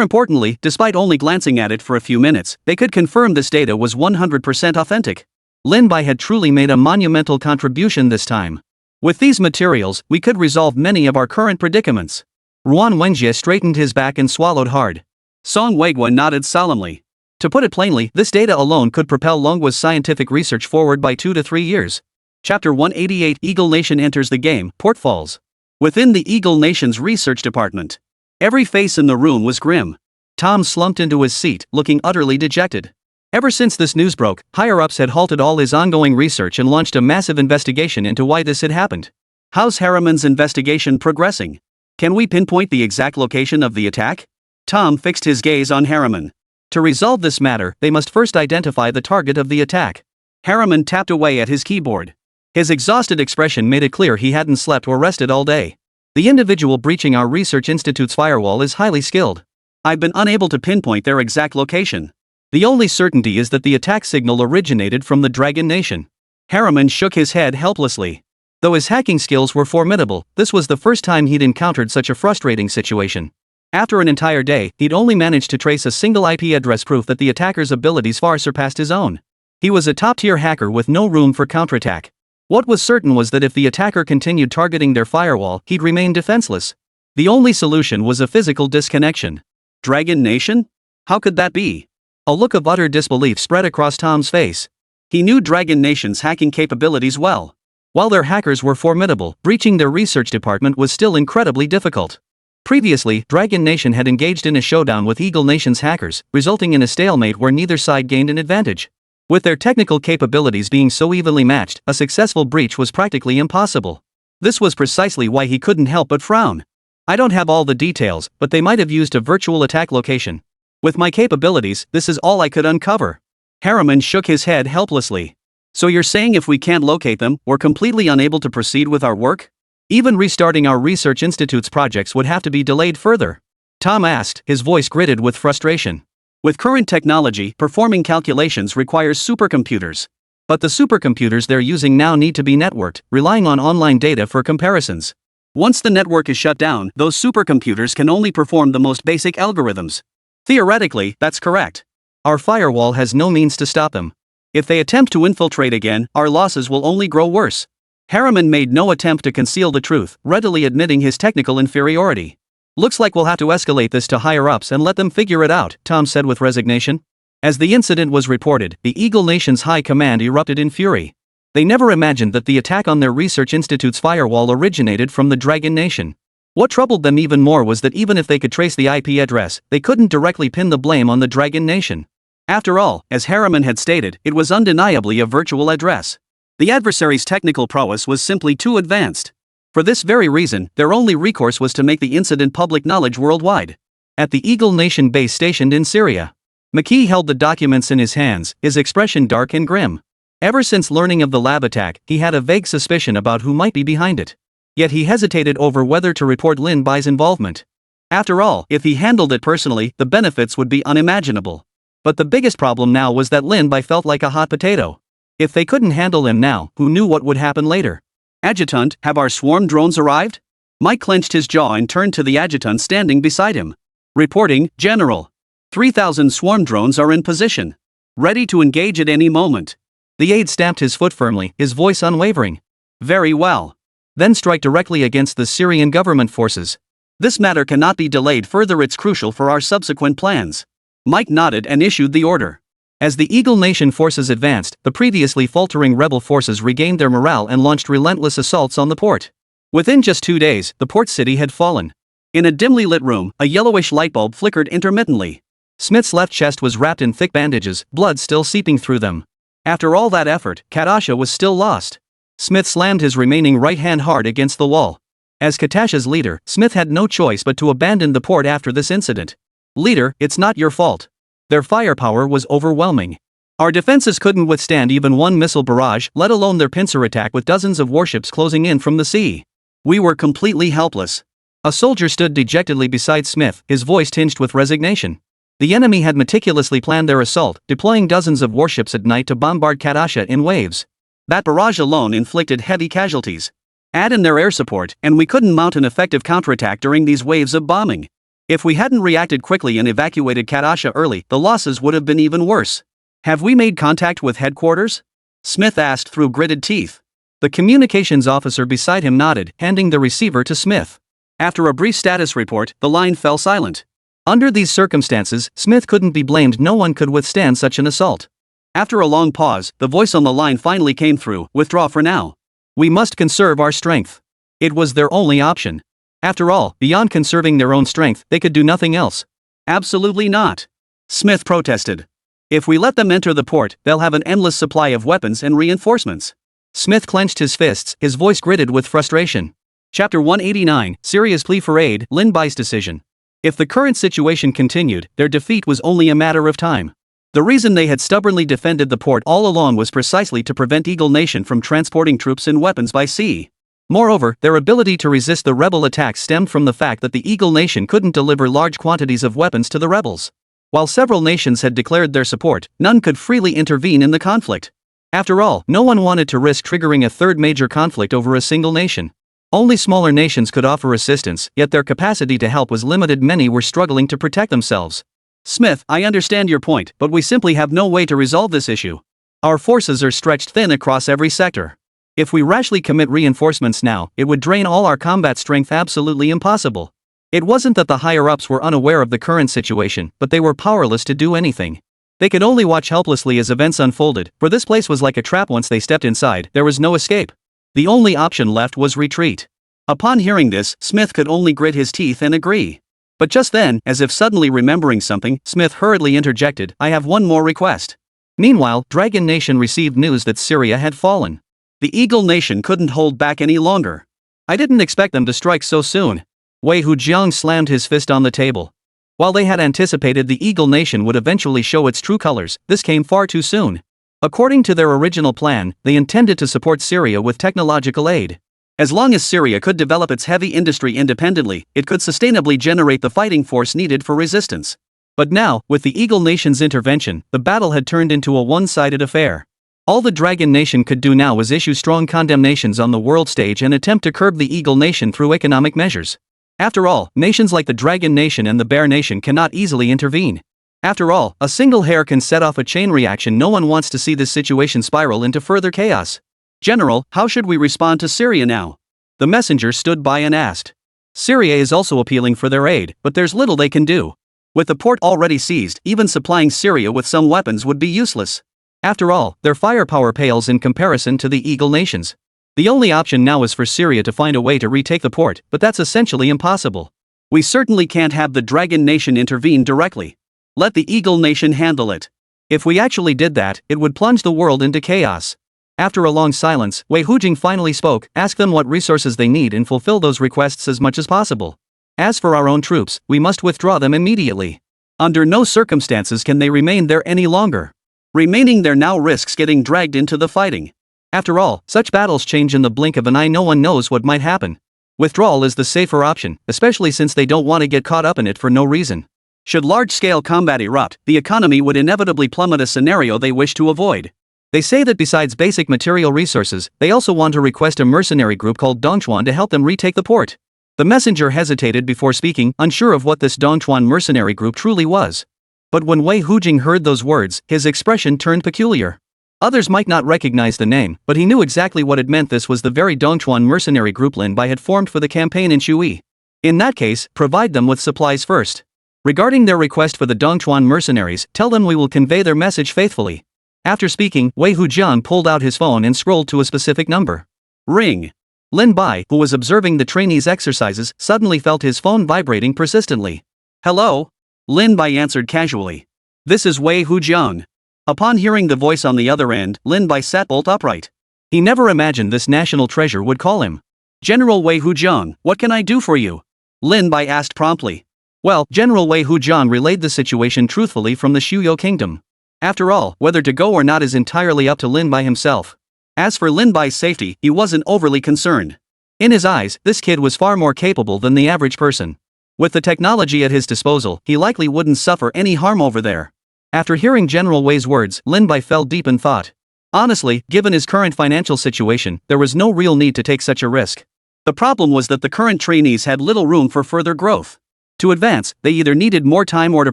importantly, despite only glancing at it for a few minutes, they could confirm this data was 100% authentic. Lin Bai had truly made a monumental contribution this time. With these materials, we could resolve many of our current predicaments. Ruan Wenjie straightened his back and swallowed hard. Song Weiguo nodded solemnly. To put it plainly, this data alone could propel Longhua's scientific research forward by 2 to 3 years. Chapter 188 Eagle Nation enters the game, Portfalls. Within the Eagle Nation's research department, every face in the room was grim. Tom slumped into his seat, looking utterly dejected. Ever since this news broke, higher-ups had halted all his ongoing research and launched a massive investigation into why this had happened. How's Harriman's investigation progressing? Can we pinpoint the exact location of the attack? Tom fixed his gaze on Harriman. To resolve this matter, they must first identify the target of the attack. Harriman tapped away at his keyboard. His exhausted expression made it clear he hadn't slept or rested all day. The individual breaching our research institute's firewall is highly skilled. I've been unable to pinpoint their exact location. The only certainty is that the attack signal originated from the Dragon Nation. Harriman shook his head helplessly. Though his hacking skills were formidable, this was the first time he'd encountered such a frustrating situation. After an entire day, he'd only managed to trace a single IP address, proof that the attacker's abilities far surpassed his own. He was a top-tier hacker with no room for counterattack. What was certain was that if the attacker continued targeting their firewall, he'd remain defenseless. The only solution was a physical disconnection. Dragon Nation? How could that be? A look of utter disbelief spread across Tom's face. He knew Dragon Nation's hacking capabilities well. While their hackers were formidable, breaching their research department was still incredibly difficult. Previously, Dragon Nation had engaged in a showdown with Eagle Nation's hackers, resulting in a stalemate where neither side gained an advantage. With their technical capabilities being so evenly matched, a successful breach was practically impossible. This was precisely why he couldn't help but frown. I don't have all the details, but they might have used a virtual attack location. With my capabilities, this is all I could uncover. Harriman shook his head helplessly. So you're saying if we can't locate them, we're completely unable to proceed with our work? Even restarting our research institute's projects would have to be delayed further? Tom asked, his voice gritted with frustration. With current technology, performing calculations requires supercomputers. But the supercomputers they're using now need to be networked, relying on online data for comparisons. Once the network is shut down, those supercomputers can only perform the most basic algorithms. Theoretically, that's correct. Our firewall has no means to stop them. If they attempt to infiltrate again, our losses will only grow worse. Harriman made no attempt to conceal the truth, readily admitting his technical inferiority. Looks like we'll have to escalate this to higher-ups and let them figure it out, Tom said with resignation. As the incident was reported, the Eagle Nation's high command erupted in fury. They never imagined that the attack on their research institute's firewall originated from the Dragon Nation. What troubled them even more was that even if they could trace the IP address, they couldn't directly pin the blame on the Dragon Nation. After all, as Harriman had stated, it was undeniably a virtual address. The adversary's technical prowess was simply too advanced. For this very reason, their only recourse was to make the incident public knowledge worldwide. At the Eagle Nation base stationed in Syria, McKee held the documents in his hands, his expression dark and grim. Ever since learning of the lab attack, he had a vague suspicion about who might be behind it. Yet he hesitated over whether to report Lin Bai's involvement. After all, if he handled it personally, the benefits would be unimaginable. But the biggest problem now was that Lin Bai felt like a hot potato. If they couldn't handle him now, who knew what would happen later? Adjutant, have our swarm drones arrived? Mike clenched his jaw and turned to the adjutant standing beside him. Reporting, General. 3,000 swarm drones are in position. Ready to engage at any moment. The aide stamped his foot firmly, his voice unwavering. Very well. Then strike directly against the Syrian government forces. This matter cannot be delayed further, it's crucial for our subsequent plans. Mike nodded and issued the order. As the Eagle Nation forces advanced, the previously faltering rebel forces regained their morale and launched relentless assaults on the port. Within just 2 days, the port city had fallen. In a dimly lit room, a yellowish light bulb flickered intermittently. Smith's left chest was wrapped in thick bandages, blood still seeping through them. After all that effort, Katasha was still lost. Smith slammed his remaining right hand hard against the wall. As Katasha's leader, Smith had no choice but to abandon the port after this incident. Leader, it's not your fault. Their firepower was overwhelming. Our defenses couldn't withstand even one missile barrage, let alone their pincer attack with dozens of warships closing in from the sea. We were completely helpless. A soldier stood dejectedly beside Smith, his voice tinged with resignation. The enemy had meticulously planned their assault, deploying dozens of warships at night to bombard Katasha in waves. That barrage alone inflicted heavy casualties. Add in their air support, and we couldn't mount an effective counterattack during these waves of bombing. If we hadn't reacted quickly and evacuated Katasha early, the losses would have been even worse. Have we made contact with headquarters? Smith asked through gritted teeth. The communications officer beside him nodded, handing the receiver to Smith. After a brief status report, the line fell silent. Under these circumstances, Smith couldn't be blamed. No one could withstand such an assault. After a long pause, the voice on the line finally came through. Withdraw for now. We must conserve our strength. It was their only option. After all, beyond conserving their own strength, they could do nothing else. Absolutely not. Smith protested. If we let them enter the port, they'll have an endless supply of weapons and reinforcements. Smith clenched his fists, his voice gritted with frustration. Chapter 189, Syria's plea for aid, Lin Bai's decision. If the current situation continued, their defeat was only a matter of time. The reason they had stubbornly defended the port all along was precisely to prevent Eagle Nation from transporting troops and weapons by sea. Moreover, their ability to resist the rebel attacks stemmed from the fact that the Eagle Nation couldn't deliver large quantities of weapons to the rebels. While several nations had declared their support, none could freely intervene in the conflict. After all, no one wanted to risk triggering a third major conflict over a single nation. Only smaller nations could offer assistance, yet their capacity to help was limited. Many were struggling to protect themselves. Smith, I understand your point, but we simply have no way to resolve this issue. Our forces are stretched thin across every sector. If we rashly commit reinforcements now, it would drain all our combat strength. Absolutely impossible. It wasn't that the higher-ups were unaware of the current situation, but they were powerless to do anything. They could only watch helplessly as events unfolded, for this place was like a trap. Once they stepped inside, there was no escape. The only option left was retreat. Upon hearing this, Smith could only grit his teeth and agree. But just then, as if suddenly remembering something, Smith hurriedly interjected, "I have one more request." Meanwhile, Dragon Nation received news that Syria had fallen. The Eagle Nation couldn't hold back any longer. "I didn't expect them to strike so soon." Wei Hujiang slammed his fist on the table. While they had anticipated the Eagle Nation would eventually show its true colors, this came far too soon. According to their original plan, they intended to support Syria with technological aid. As long as Syria could develop its heavy industry independently, it could sustainably generate the fighting force needed for resistance. But now, with the Eagle Nation's intervention, the battle had turned into a one-sided affair. All the Dragon Nation could do now was issue strong condemnations on the world stage and attempt to curb the Eagle Nation through economic measures. After all, nations like the Dragon Nation and the Bear Nation cannot easily intervene. After all, a single hair can set off a chain reaction. No one wants to see this situation spiral into further chaos. "General, how should we respond to Syria now?" The messenger stood by and asked. Syria is also appealing for their aid, but there's little they can do. With the port already seized, even supplying Syria with some weapons would be useless. After all, their firepower pales in comparison to the Eagle Nations. The only option now is for Syria to find a way to retake the port, but that's essentially impossible. We certainly can't have the Dragon Nation intervene directly. Let the Eagle Nation handle it. If we actually did that, it would plunge the world into chaos. After a long silence, Wei Hujing finally spoke. "Ask them what resources they need and fulfill those requests as much as possible. As for our own troops, we must withdraw them immediately. Under no circumstances can they remain there any longer. Remaining there now risks getting dragged into the fighting. After all, such battles change in the blink of an eye. No one knows what might happen. Withdrawal is the safer option, especially since they don't want to get caught up in it for no reason. Should large-scale combat erupt, the economy would inevitably plummet, a scenario they wish to avoid. They say that besides basic material resources, they also want to request a mercenary group called Dongchuan to help them retake the port." The messenger hesitated before speaking, unsure of what this Dongchuan mercenary group truly was. But when Wei Hujing heard those words, his expression turned peculiar. Others might not recognize the name, but he knew exactly what it meant. This was the very Dongchuan mercenary group Lin Bai had formed for the campaign in Shui. In that case, provide them with supplies first. Regarding their request for the Dongchuan mercenaries, tell them we will convey their message faithfully. After speaking, Wei Hujian pulled out his phone and scrolled to a specific number. Ring. Lin Bai, who was observing the trainees' exercises, suddenly felt his phone vibrating persistently. "Hello?" Lin Bai answered casually. "This is Wei Hujian." Upon hearing the voice on the other end, Lin Bai sat bolt upright. He never imagined this national treasure would call him. "General Wei Hujian, what can I do for you?" Lin Bai asked promptly. Well, General Wei Hujian relayed the situation truthfully from the Shuyo kingdom. After all, whether to go or not is entirely up to Lin Bai himself. As for Lin Bai's safety, he wasn't overly concerned. In his eyes, this kid was far more capable than the average person. With the technology at his disposal, he likely wouldn't suffer any harm over there. After hearing General Wei's words, Lin Bai fell deep in thought. Honestly, given his current financial situation, there was no real need to take such a risk. The problem was that the current trainees had little room for further growth. To advance, they either needed more time or to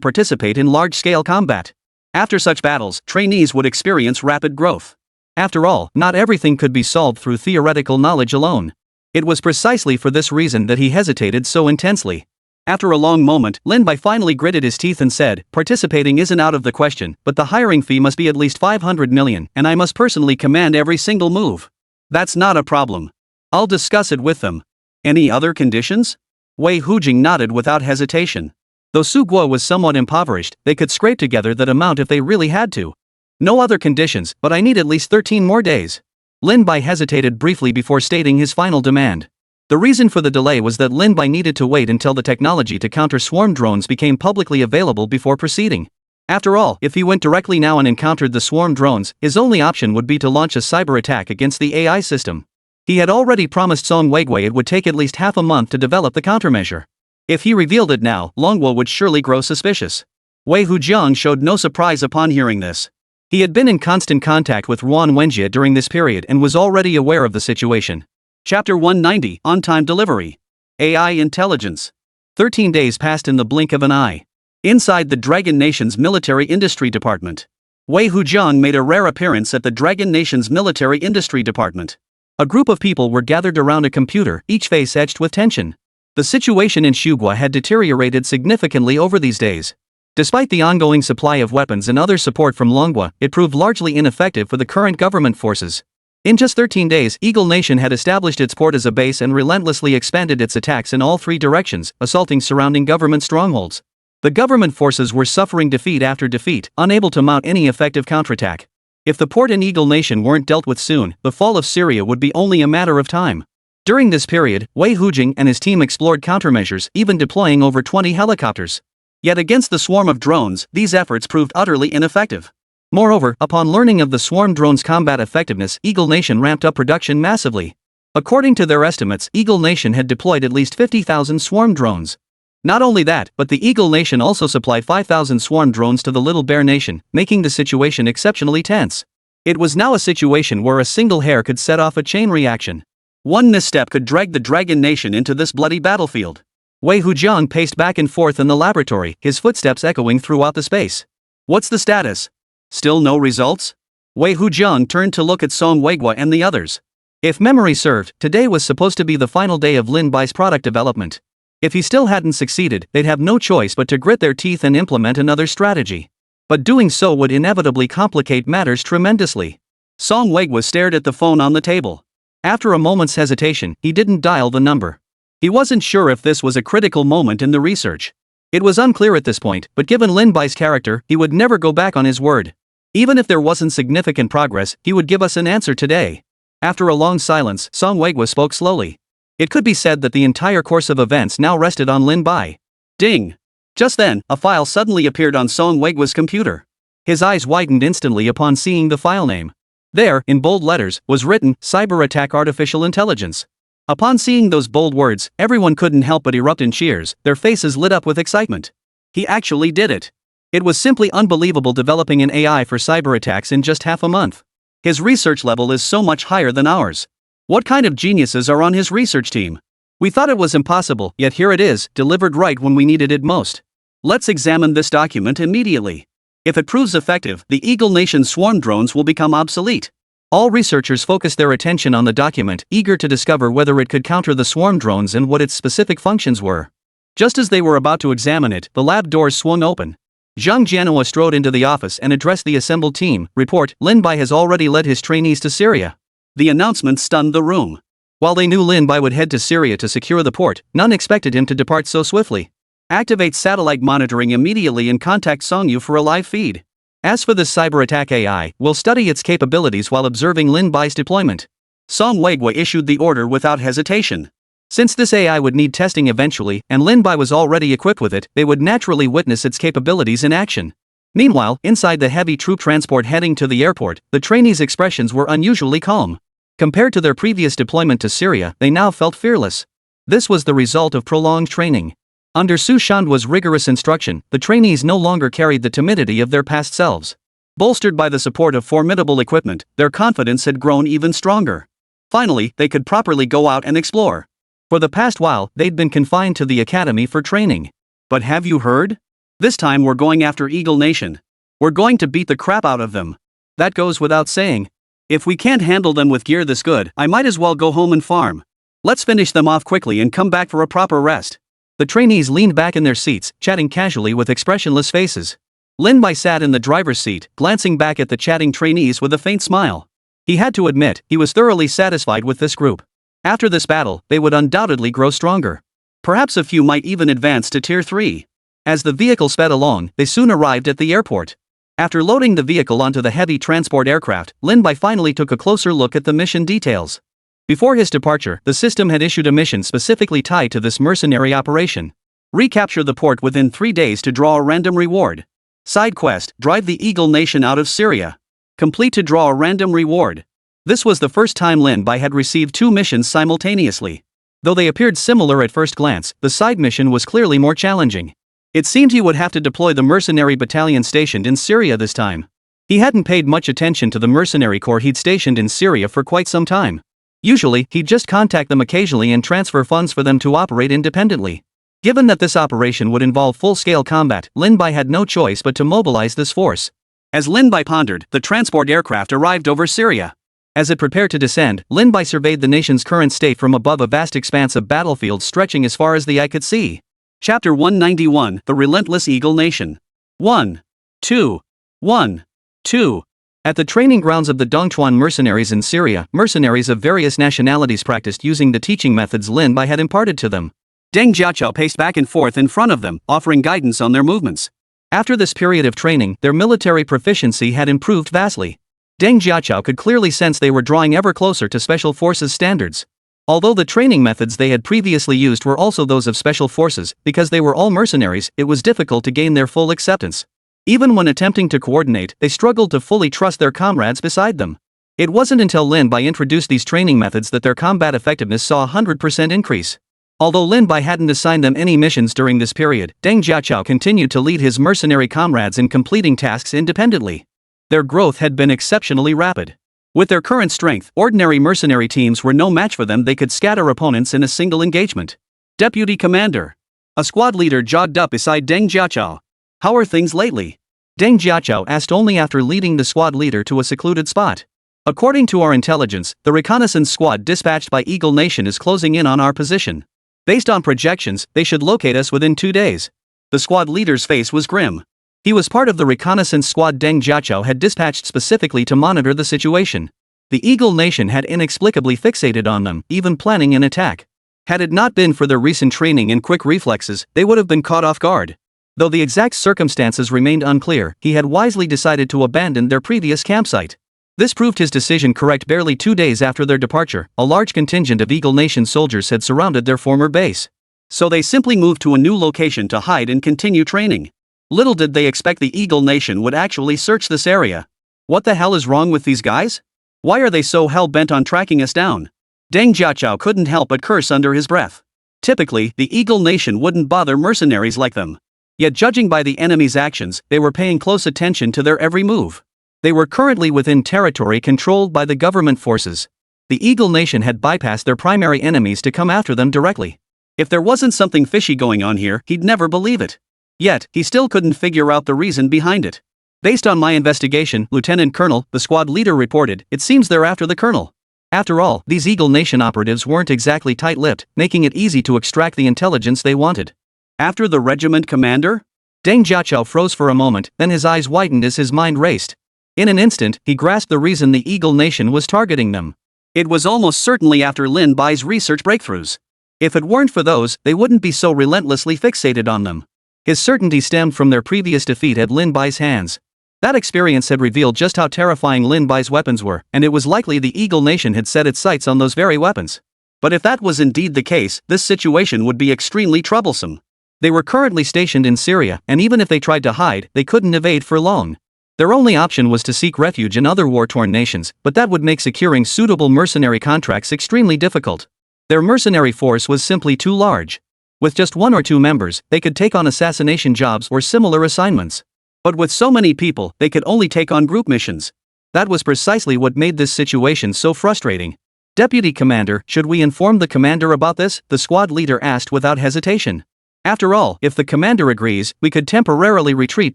participate in large-scale combat. After such battles, trainees would experience rapid growth. After all, not everything could be solved through theoretical knowledge alone. It was precisely for this reason that he hesitated so intensely. After a long moment, Lin Bai finally gritted his teeth and said, "Participating isn't out of the question, but the hiring fee must be at least 500 million, and I must personally command every single move." "That's not a problem. I'll discuss it with them." "Any other conditions?" Wei Hujing nodded without hesitation. Though Su Guo was somewhat impoverished, they could scrape together that amount if they really had to. "No other conditions, but I need at least 13 more days." Lin Bai hesitated briefly before stating his final demand. The reason for the delay was that Lin Bai needed to wait until the technology to counter swarm drones became publicly available before proceeding. After all, if he went directly now and encountered the swarm drones, his only option would be to launch a cyber attack against the AI system. He had already promised Song Weigui it would take at least half a month to develop the countermeasure. If he revealed it now, Longwo would surely grow suspicious. Wei Hujiang showed no surprise upon hearing this. He had been in constant contact with Ruan Wenjie during this period and was already aware of the situation. Chapter 190, On-Time Delivery. AI Intelligence. 13 days passed in the blink of an eye. Inside the Dragon Nation's Military Industry Department. Wei Hujiang made a rare appearance at the Dragon Nation's Military Industry Department. A group of people were gathered around a computer, each face etched with tension. The situation in Shugwa had deteriorated significantly over these days. Despite the ongoing supply of weapons and other support from Longwa, it proved largely ineffective for the current government forces. In just 13 days, Eagle Nation had established its port as a base and relentlessly expanded its attacks in all three directions, assaulting surrounding government strongholds. The government forces were suffering defeat after defeat, unable to mount any effective counterattack. If the port and Eagle Nation weren't dealt with soon, the fall of Syria would be only a matter of time. During this period, Wei Hujing and his team explored countermeasures, even deploying over 20 helicopters. Yet against the swarm of drones, these efforts proved utterly ineffective. Moreover, upon learning of the swarm drones' combat effectiveness, Eagle Nation ramped up production massively. According to their estimates, Eagle Nation had deployed at least 50,000 swarm drones. Not only that, but the Eagle Nation also supplied 5,000 swarm drones to the Little Bear Nation, making the situation exceptionally tense. It was now a situation where a single hair could set off a chain reaction. One misstep could drag the Dragon Nation into this bloody battlefield. Wei Hujiang paced back and forth in the laboratory, his footsteps echoing throughout the space. What's the status? Still no results? Wei Hujiang turned to look at Song Weigua and the others. If memory served, today was supposed to be the final day of Lin Bai's product development. If he still hadn't succeeded, they'd have no choice but to grit their teeth and implement another strategy. But doing so would inevitably complicate matters tremendously. Song Weigua stared at the phone on the table. After a moment's hesitation, he didn't dial the number. He wasn't sure if this was a critical moment in the research. It was unclear at this point, but given Lin Bai's character, he would never go back on his word. Even if there wasn't significant progress, he would give us an answer today. After a long silence, Song Weigua spoke slowly. It could be said that the entire course of events now rested on Lin Bai. Ding! Just then, a file suddenly appeared on Song Weigua's computer. His eyes widened instantly upon seeing the file name. There, in bold letters, was written, Cyber Attack Artificial Intelligence. Upon seeing those bold words, everyone couldn't help but erupt in cheers, their faces lit up with excitement. He actually did it. It was simply unbelievable developing an AI for cyber attacks in just half a month. His research level is so much higher than ours. What kind of geniuses are on his research team? We thought it was impossible, yet here it is, delivered right when we needed it most. Let's examine this document immediately. If it proves effective, the Eagle Nation swarm drones will become obsolete. All researchers focused their attention on the document, eager to discover whether it could counter the swarm drones and what its specific functions were. Just as they were about to examine it, the lab doors swung open. Zhang Jianhua strode into the office and addressed the assembled team. Report, Lin Bai has already led his trainees to Syria. The announcement stunned the room. While they knew Lin Bai would head to Syria to secure the port, none expected him to depart so swiftly. Activate satellite monitoring immediately and contact Songyu for a live feed. As for this cyber attack AI, we'll study its capabilities while observing Lin Bai's deployment. Song Weigua issued the order without hesitation. Since this AI would need testing eventually, and Lin Bai was already equipped with it, they would naturally witness its capabilities in action. Meanwhile, inside the heavy troop transport heading to the airport, the trainees' expressions were unusually calm. Compared to their previous deployment to Syria, they now felt fearless. This was the result of prolonged training. Under Su Shandua's rigorous instruction, the trainees no longer carried the timidity of their past selves. Bolstered by the support of formidable equipment, their confidence had grown even stronger. Finally, they could properly go out and explore. For the past while, they'd been confined to the academy for training. But have you heard? This time we're going after Eagle Nation. We're going to beat the crap out of them. That goes without saying. If we can't handle them with gear this good, I might as well go home and farm. Let's finish them off quickly and come back for a proper rest. The trainees leaned back in their seats, chatting casually with expressionless faces. Lin Bai sat in the driver's seat, glancing back at the chatting trainees with a faint smile. He had to admit, he was thoroughly satisfied with this group. After this battle, they would undoubtedly grow stronger. Perhaps a few might even advance to Tier 3. As the vehicle sped along, they soon arrived at the airport. After loading the vehicle onto the heavy transport aircraft, Lin Bai finally took a closer look at the mission details. Before his departure, the system had issued a mission specifically tied to this mercenary operation. Recapture the port within 3 days to draw a random reward. Side quest, drive the Eagle Nation out of Syria. Complete to draw a random reward. This was the first time Lin Bai had received 2 missions simultaneously. Though they appeared similar at first glance, the side mission was clearly more challenging. It seemed he would have to deploy the mercenary battalion stationed in Syria this time. He hadn't paid much attention to the mercenary corps he'd stationed in Syria for quite some time. Usually, he'd just contact them occasionally and transfer funds for them to operate independently. Given that this operation would involve full-scale combat, Lin Bai had no choice but to mobilize this force. As Lin Bai pondered, the transport aircraft arrived over Syria. As it prepared to descend, Lin Bai surveyed the nation's current state from above a vast expanse of battlefield stretching as far as the eye could see. Chapter 191, The Relentless Eagle Nation. 1. 2. 1. 2. At the training grounds of the Dongchuan mercenaries in Syria, mercenaries of various nationalities practiced using the teaching methods Lin Bai had imparted to them. Deng Jiachao paced back and forth in front of them, offering guidance on their movements. After this period of training, their military proficiency had improved vastly. Deng Jiachao could clearly sense they were drawing ever closer to Special Forces standards. Although the training methods they had previously used were also those of Special Forces, because they were all mercenaries, it was difficult to gain their full acceptance. Even when attempting to coordinate, they struggled to fully trust their comrades beside them. It wasn't until Lin Bai introduced these training methods that their combat effectiveness saw a 100% increase. Although Lin Bai hadn't assigned them any missions during this period, Deng Jiachao continued to lead his mercenary comrades in completing tasks independently. Their growth had been exceptionally rapid. With their current strength, ordinary mercenary teams were no match for them. They could scatter opponents in a single engagement. Deputy Commander. A squad leader jogged up beside Deng Jiachao. How are things lately? Deng Jiachao asked only after leading the squad leader to a secluded spot. According to our intelligence, the reconnaissance squad dispatched by Eagle Nation is closing in on our position. Based on projections, they should locate us within 2 days. The squad leader's face was grim. He was part of the reconnaissance squad Deng Jiachao had dispatched specifically to monitor the situation. The Eagle Nation had inexplicably fixated on them, even planning an attack. Had it not been for their recent training and quick reflexes, they would have been caught off guard. Though the exact circumstances remained unclear, he had wisely decided to abandon their previous campsite. This proved his decision correct. Barely 2 days after their departure, a large contingent of Eagle Nation soldiers had surrounded their former base. So they simply moved to a new location to hide and continue training. Little did they expect the Eagle Nation would actually search this area. What the hell is wrong with these guys? Why are they so hell-bent on tracking us down? Deng Jiachao couldn't help but curse under his breath. Typically, the Eagle Nation wouldn't bother mercenaries like them. Yet judging by the enemy's actions, they were paying close attention to their every move. They were currently within territory controlled by the government forces. The Eagle Nation had bypassed their primary enemies to come after them directly. If there wasn't something fishy going on here, he'd never believe it. Yet, he still couldn't figure out the reason behind it. Based on my investigation, Lieutenant Colonel, the squad leader reported, it seems they're after the colonel. After all, these Eagle Nation operatives weren't exactly tight-lipped, making it easy to extract the intelligence they wanted. After the regiment commander? Deng Jiachao froze for a moment, then his eyes widened as his mind raced. In an instant, he grasped the reason the Eagle Nation was targeting them. It was almost certainly after Lin Bai's research breakthroughs. If it weren't for those, they wouldn't be so relentlessly fixated on them. His certainty stemmed from their previous defeat at Lin Bai's hands. That experience had revealed just how terrifying Lin Bai's weapons were, and it was likely the Eagle Nation had set its sights on those very weapons. But if that was indeed the case, this situation would be extremely troublesome. They were currently stationed in Syria, and even if they tried to hide, they couldn't evade for long. Their only option was to seek refuge in other war-torn nations, but that would make securing suitable mercenary contracts extremely difficult. Their mercenary force was simply too large. With just 1 or 2 members, they could take on assassination jobs or similar assignments. But with so many people, they could only take on group missions. That was precisely what made this situation so frustrating. Deputy Commander, should we inform the commander about this? The squad leader asked without hesitation. After all, if the commander agrees, we could temporarily retreat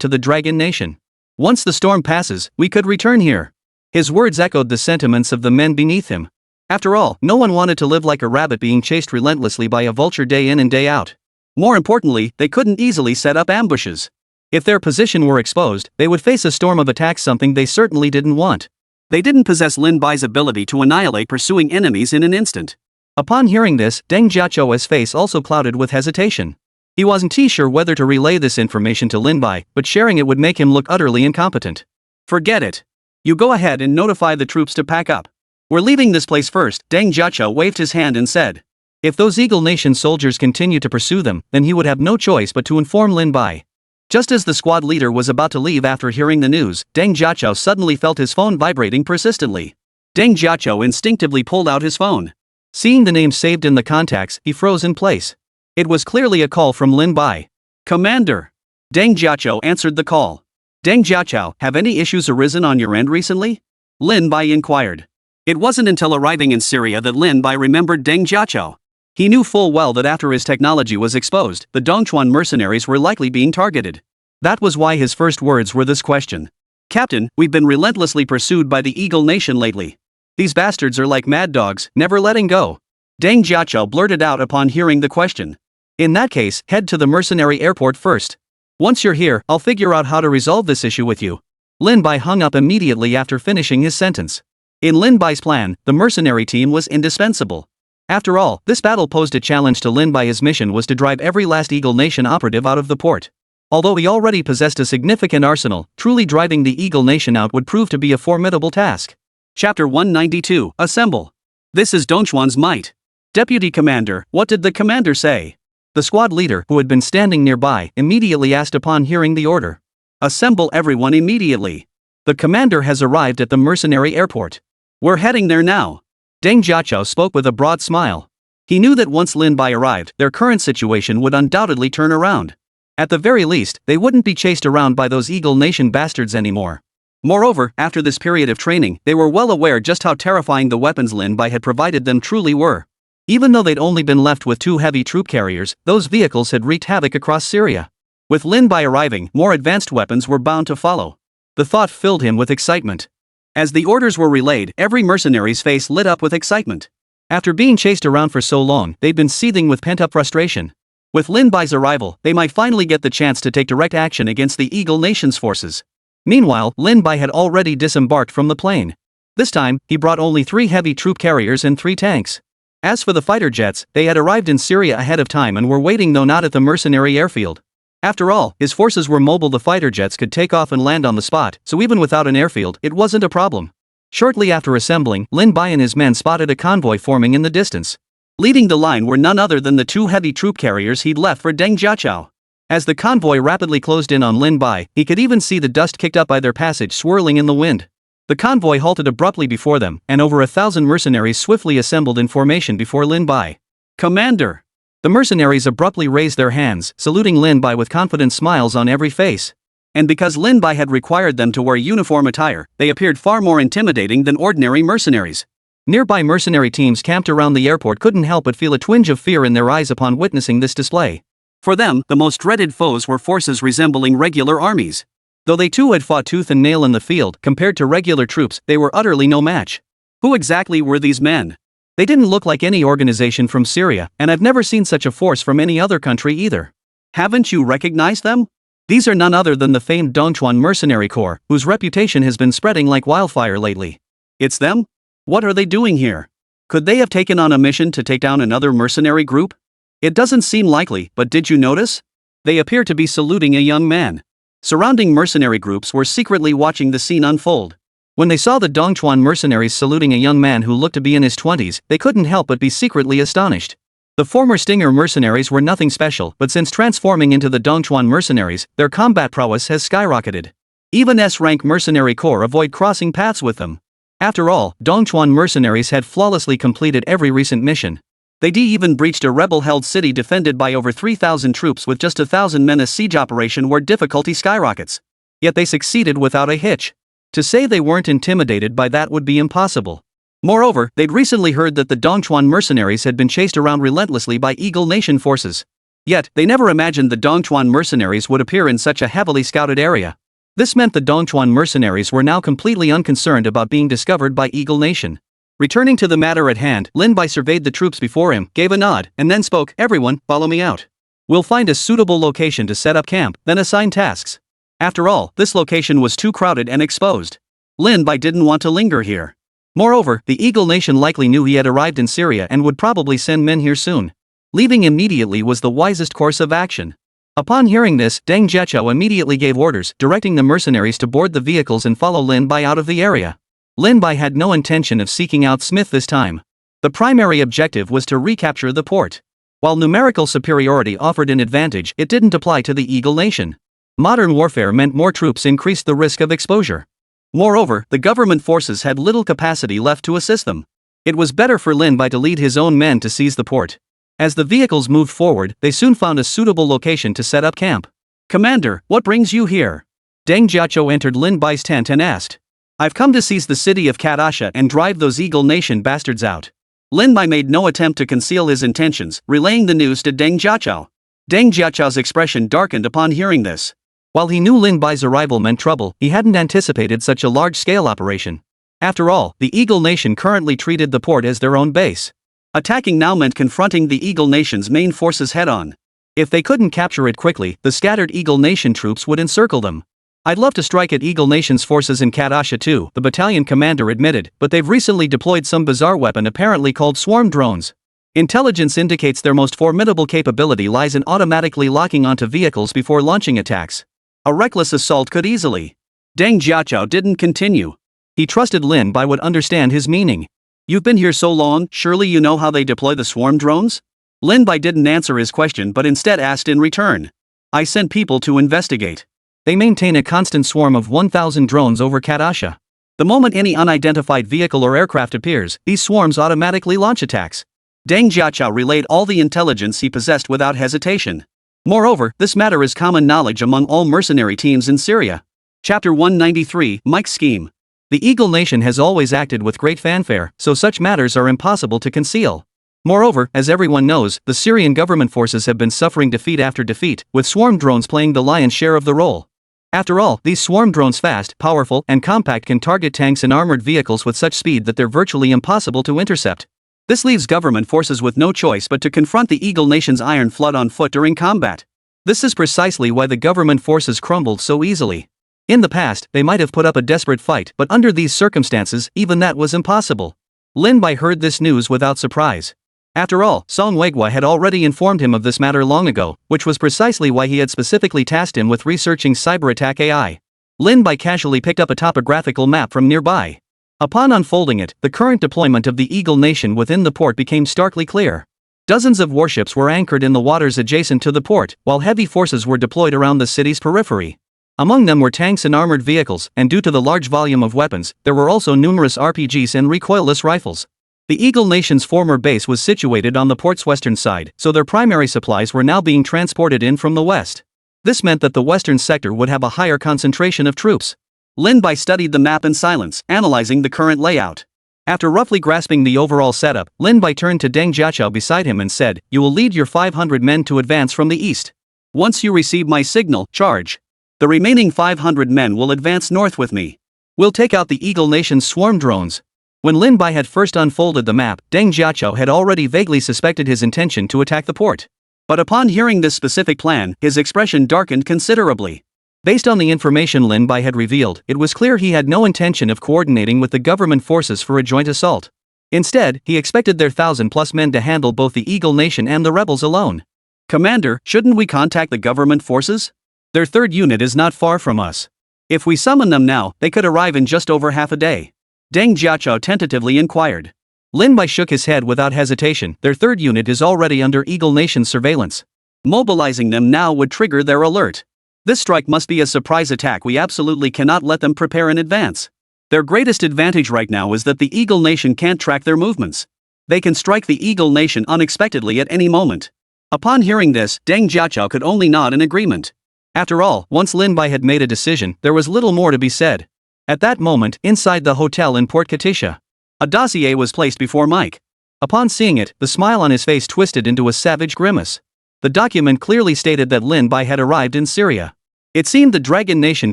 to the Dragon Nation. Once the storm passes, we could return here. His words echoed the sentiments of the men beneath him. After all, no one wanted to live like a rabbit being chased relentlessly by a vulture day in and day out. More importantly, they couldn't easily set up ambushes. If their position were exposed, they would face a storm of attacks, something they certainly didn't want. They didn't possess Lin Bai's ability to annihilate pursuing enemies in an instant. Upon hearing this, Deng Jiachao's face also clouded with hesitation. He wasn't too sure whether to relay this information to Lin Bai, but sharing it would make him look utterly incompetent. Forget it. You go ahead and notify the troops to pack up. We're leaving this place first. Deng Jiachao waved his hand and said. If those Eagle Nation soldiers continue to pursue them, then he would have no choice but to inform Lin Bai. Just as the squad leader was about to leave after hearing the news, Deng Jiachao suddenly felt his phone vibrating persistently. Deng Jiachao instinctively pulled out his phone. Seeing the name saved in the contacts, he froze in place. It was clearly a call from Lin Bai. Commander. Deng Jiachao answered the call. Deng Jiachao, have any issues arisen on your end recently? Lin Bai inquired. It wasn't until arriving in Syria that Lin Bai remembered Deng Jiachao. He knew full well that after his technology was exposed, the Dongchuan mercenaries were likely being targeted. That was why his first words were this question. Captain, we've been relentlessly pursued by the Eagle Nation lately. These bastards are like mad dogs, never letting go. Deng Jiachao blurted out upon hearing the question. In that case, head to the mercenary airport first. Once you're here, I'll figure out how to resolve this issue with you. Lin Bai hung up immediately after finishing his sentence. In Lin Bai's plan, the mercenary team was indispensable. After all, this battle posed a challenge to Lin Bai. His mission was to drive every last Eagle Nation operative out of the port. Although he already possessed a significant arsenal, truly driving the Eagle Nation out would prove to be a formidable task. Chapter 192, Assemble. This is Dongchuan's might. Deputy Commander, what did the commander say? The squad leader, who had been standing nearby, immediately asked upon hearing the order. Assemble everyone immediately. The commander has arrived at the mercenary airport. We're heading there now. Deng Jiachao spoke with a broad smile. He knew that once Lin Bai arrived, their current situation would undoubtedly turn around. At the very least, they wouldn't be chased around by those Eagle Nation bastards anymore. Moreover, after this period of training, they were well aware just how terrifying the weapons Lin Bai had provided them truly were. Even though they'd only been left with 2 heavy troop carriers, those vehicles had wreaked havoc across Syria. With Lin Bai arriving, more advanced weapons were bound to follow. The thought filled him with excitement. As the orders were relayed, every mercenary's face lit up with excitement. After being chased around for so long, they'd been seething with pent-up frustration. With Lin Bai's arrival, they might finally get the chance to take direct action against the Eagle Nation's forces. Meanwhile, Lin Bai had already disembarked from the plane. This time, he brought only 3 heavy troop carriers and 3 tanks. As for the fighter jets, they had arrived in Syria ahead of time and were waiting, though not at the mercenary airfield. After all, his forces were mobile. The fighter jets could take off and land on the spot, so even without an airfield, it wasn't a problem. Shortly after assembling, Lin Bai and his men spotted a convoy forming in the distance. Leading the line were none other than the 2 heavy troop carriers he'd left for Deng Jiachao. As the convoy rapidly closed in on Lin Bai, he could even see the dust kicked up by their passage swirling in the wind. The convoy halted abruptly before them, and over 1,000 mercenaries swiftly assembled in formation before Lin Bai. Commander! The mercenaries abruptly raised their hands, saluting Lin Bai with confident smiles on every face. And because Lin Bai had required them to wear uniform attire, they appeared far more intimidating than ordinary mercenaries. Nearby mercenary teams camped around the airport couldn't help but feel a twinge of fear in their eyes upon witnessing this display. For them, the most dreaded foes were forces resembling regular armies. Though they too had fought tooth and nail in the field, compared to regular troops, they were utterly no match. Who exactly were these men? They didn't look like any organization from Syria, and I've never seen such a force from any other country either. Haven't you recognized them? These are none other than the famed Dongchuan Mercenary Corps, whose reputation has been spreading like wildfire lately. It's them? What are they doing here? Could they have taken on a mission to take down another mercenary group? It doesn't seem likely, but did you notice? They appear to be saluting a young man. Surrounding mercenary groups were secretly watching the scene unfold. When they saw the Dongchuan mercenaries saluting a young man who looked to be in his 20s, they couldn't help but be secretly astonished. The former Stinger mercenaries were nothing special, but since transforming into the Dongchuan mercenaries, their combat prowess has skyrocketed. Even S-rank mercenary corps avoid crossing paths with them. After all, Dongchuan mercenaries had flawlessly completed every recent mission. They even breached a rebel-held city defended by over 3,000 troops with just 1,000 men, a siege operation where difficulty skyrockets. Yet they succeeded without a hitch. To say they weren't intimidated by that would be impossible. Moreover, they'd recently heard that the Dongchuan mercenaries had been chased around relentlessly by Eagle Nation forces. Yet, they never imagined the Dongchuan mercenaries would appear in such a heavily scouted area. This meant the Dongchuan mercenaries were now completely unconcerned about being discovered by Eagle Nation. Returning to the matter at hand, Lin Bai surveyed the troops before him, gave a nod, and then spoke, "Everyone, follow me out. We'll find a suitable location to set up camp, then assign tasks." After all, this location was too crowded and exposed. Lin Bai didn't want to linger here. Moreover, the Eagle Nation likely knew he had arrived in Syria and would probably send men here soon. Leaving immediately was the wisest course of action. Upon hearing this, Deng Jiachao immediately gave orders, directing the mercenaries to board the vehicles and follow Lin Bai out of the area. Lin Bai had no intention of seeking out Smith this time. The primary objective was to recapture the port. While numerical superiority offered an advantage, it didn't apply to the Eagle Nation. Modern warfare meant more troops increased the risk of exposure. Moreover, the government forces had little capacity left to assist them. It was better for Lin Bai to lead his own men to seize the port. As the vehicles moved forward, they soon found a suitable location to set up camp. "Commander, what brings you here?" Deng Jiachao entered Lin Bai's tent and asked. "I've come to seize the city of Kadasha and drive those Eagle Nation bastards out." Lin Bai made no attempt to conceal his intentions, relaying the news to Deng Jiachao. Deng Jiachao's expression darkened upon hearing this. While he knew Lin Bai's arrival meant trouble, he hadn't anticipated such a large-scale operation. After all, the Eagle Nation currently treated the port as their own base. Attacking now meant confronting the Eagle Nation's main forces head-on. If they couldn't capture it quickly, the scattered Eagle Nation troops would encircle them. I'd love to strike at Eagle Nation's forces in Kadasha too, the battalion commander admitted, but they've recently deployed some bizarre weapon apparently called swarm drones. Intelligence indicates their most formidable capability lies in automatically locking onto vehicles before launching attacks. A reckless assault could easily. Deng Jiaqiao didn't continue. He trusted Lin Bai would understand his meaning. You've been here so long, surely you know how they deploy the swarm drones? Lin Bai didn't answer his question but instead asked in return. I sent people to investigate. They maintain a constant swarm of 1,000 drones over Kadasha. The moment any unidentified vehicle or aircraft appears, these swarms automatically launch attacks. Deng Jiaqiao relayed all the intelligence he possessed without hesitation. Moreover, this matter is common knowledge among all mercenary teams in Syria. Chapter 193, Mike's Scheme. The Eagle Nation has always acted with great fanfare, so such matters are impossible to conceal. Moreover, as everyone knows, the Syrian government forces have been suffering defeat after defeat, with swarm drones playing the lion's share of the role. After all, these swarm drones fast, powerful, and compact can target tanks and armored vehicles with such speed that they're virtually impossible to intercept. This leaves government forces with no choice but to confront the Eagle Nation's iron flood on foot during combat. This is precisely why the government forces crumbled so easily. In the past, they might have put up a desperate fight, but under these circumstances, even that was impossible. Lin Bai heard this news without surprise. After all, Song Weihua had already informed him of this matter long ago, which was precisely why he had specifically tasked him with researching cyber attack AI. Lin Bai casually picked up a topographical map from nearby. Upon unfolding it, the current deployment of the Eagle Nation within the port became starkly clear. Dozens of warships were anchored in the waters adjacent to the port, while heavy forces were deployed around the city's periphery. Among them were tanks and armored vehicles, and due to the large volume of weapons, there were also numerous RPGs and recoilless rifles. The Eagle Nation's former base was situated on the port's western side, so their primary supplies were now being transported in from the west. This meant that the western sector would have a higher concentration of troops. Lin Bai studied the map in silence, analyzing the current layout. After roughly grasping the overall setup, Lin Bai turned to Deng Jiaqiao beside him and said, "You will lead your 500 men to advance from the east. Once you receive my signal, charge. The remaining 500 men will advance north with me. We'll take out the Eagle Nation's swarm drones." When Lin Bai had first unfolded the map, Deng Jiaqiao had already vaguely suspected his intention to attack the port. But upon hearing this specific plan, his expression darkened considerably. Based on the information Lin Bai had revealed, it was clear he had no intention of coordinating with the government forces for a joint assault. Instead, he expected their 1,000+ men to handle both the Eagle Nation and the rebels alone. "Commander, shouldn't we contact the government forces? Their third unit is not far from us. If we summon them now, they could arrive in just over half a day," Deng Jiaqiao tentatively inquired. Lin Bai shook his head without hesitation. "Their third unit is already under Eagle Nation's surveillance. Mobilizing them now would trigger their alert. This strike must be a surprise attack. We absolutely cannot let them prepare in advance. Their greatest advantage right now is that the Eagle Nation can't track their movements. They can strike the Eagle Nation unexpectedly at any moment." Upon hearing this, Deng Jiaqiao could only nod in agreement. After all, once Lin Bai had made a decision, there was little more to be said. At that moment, inside the hotel in Port Katisha, a dossier was placed before Mike. Upon seeing it, the smile on his face twisted into a savage grimace. The document clearly stated that Lin Bai had arrived in Syria. It seemed the Dragon Nation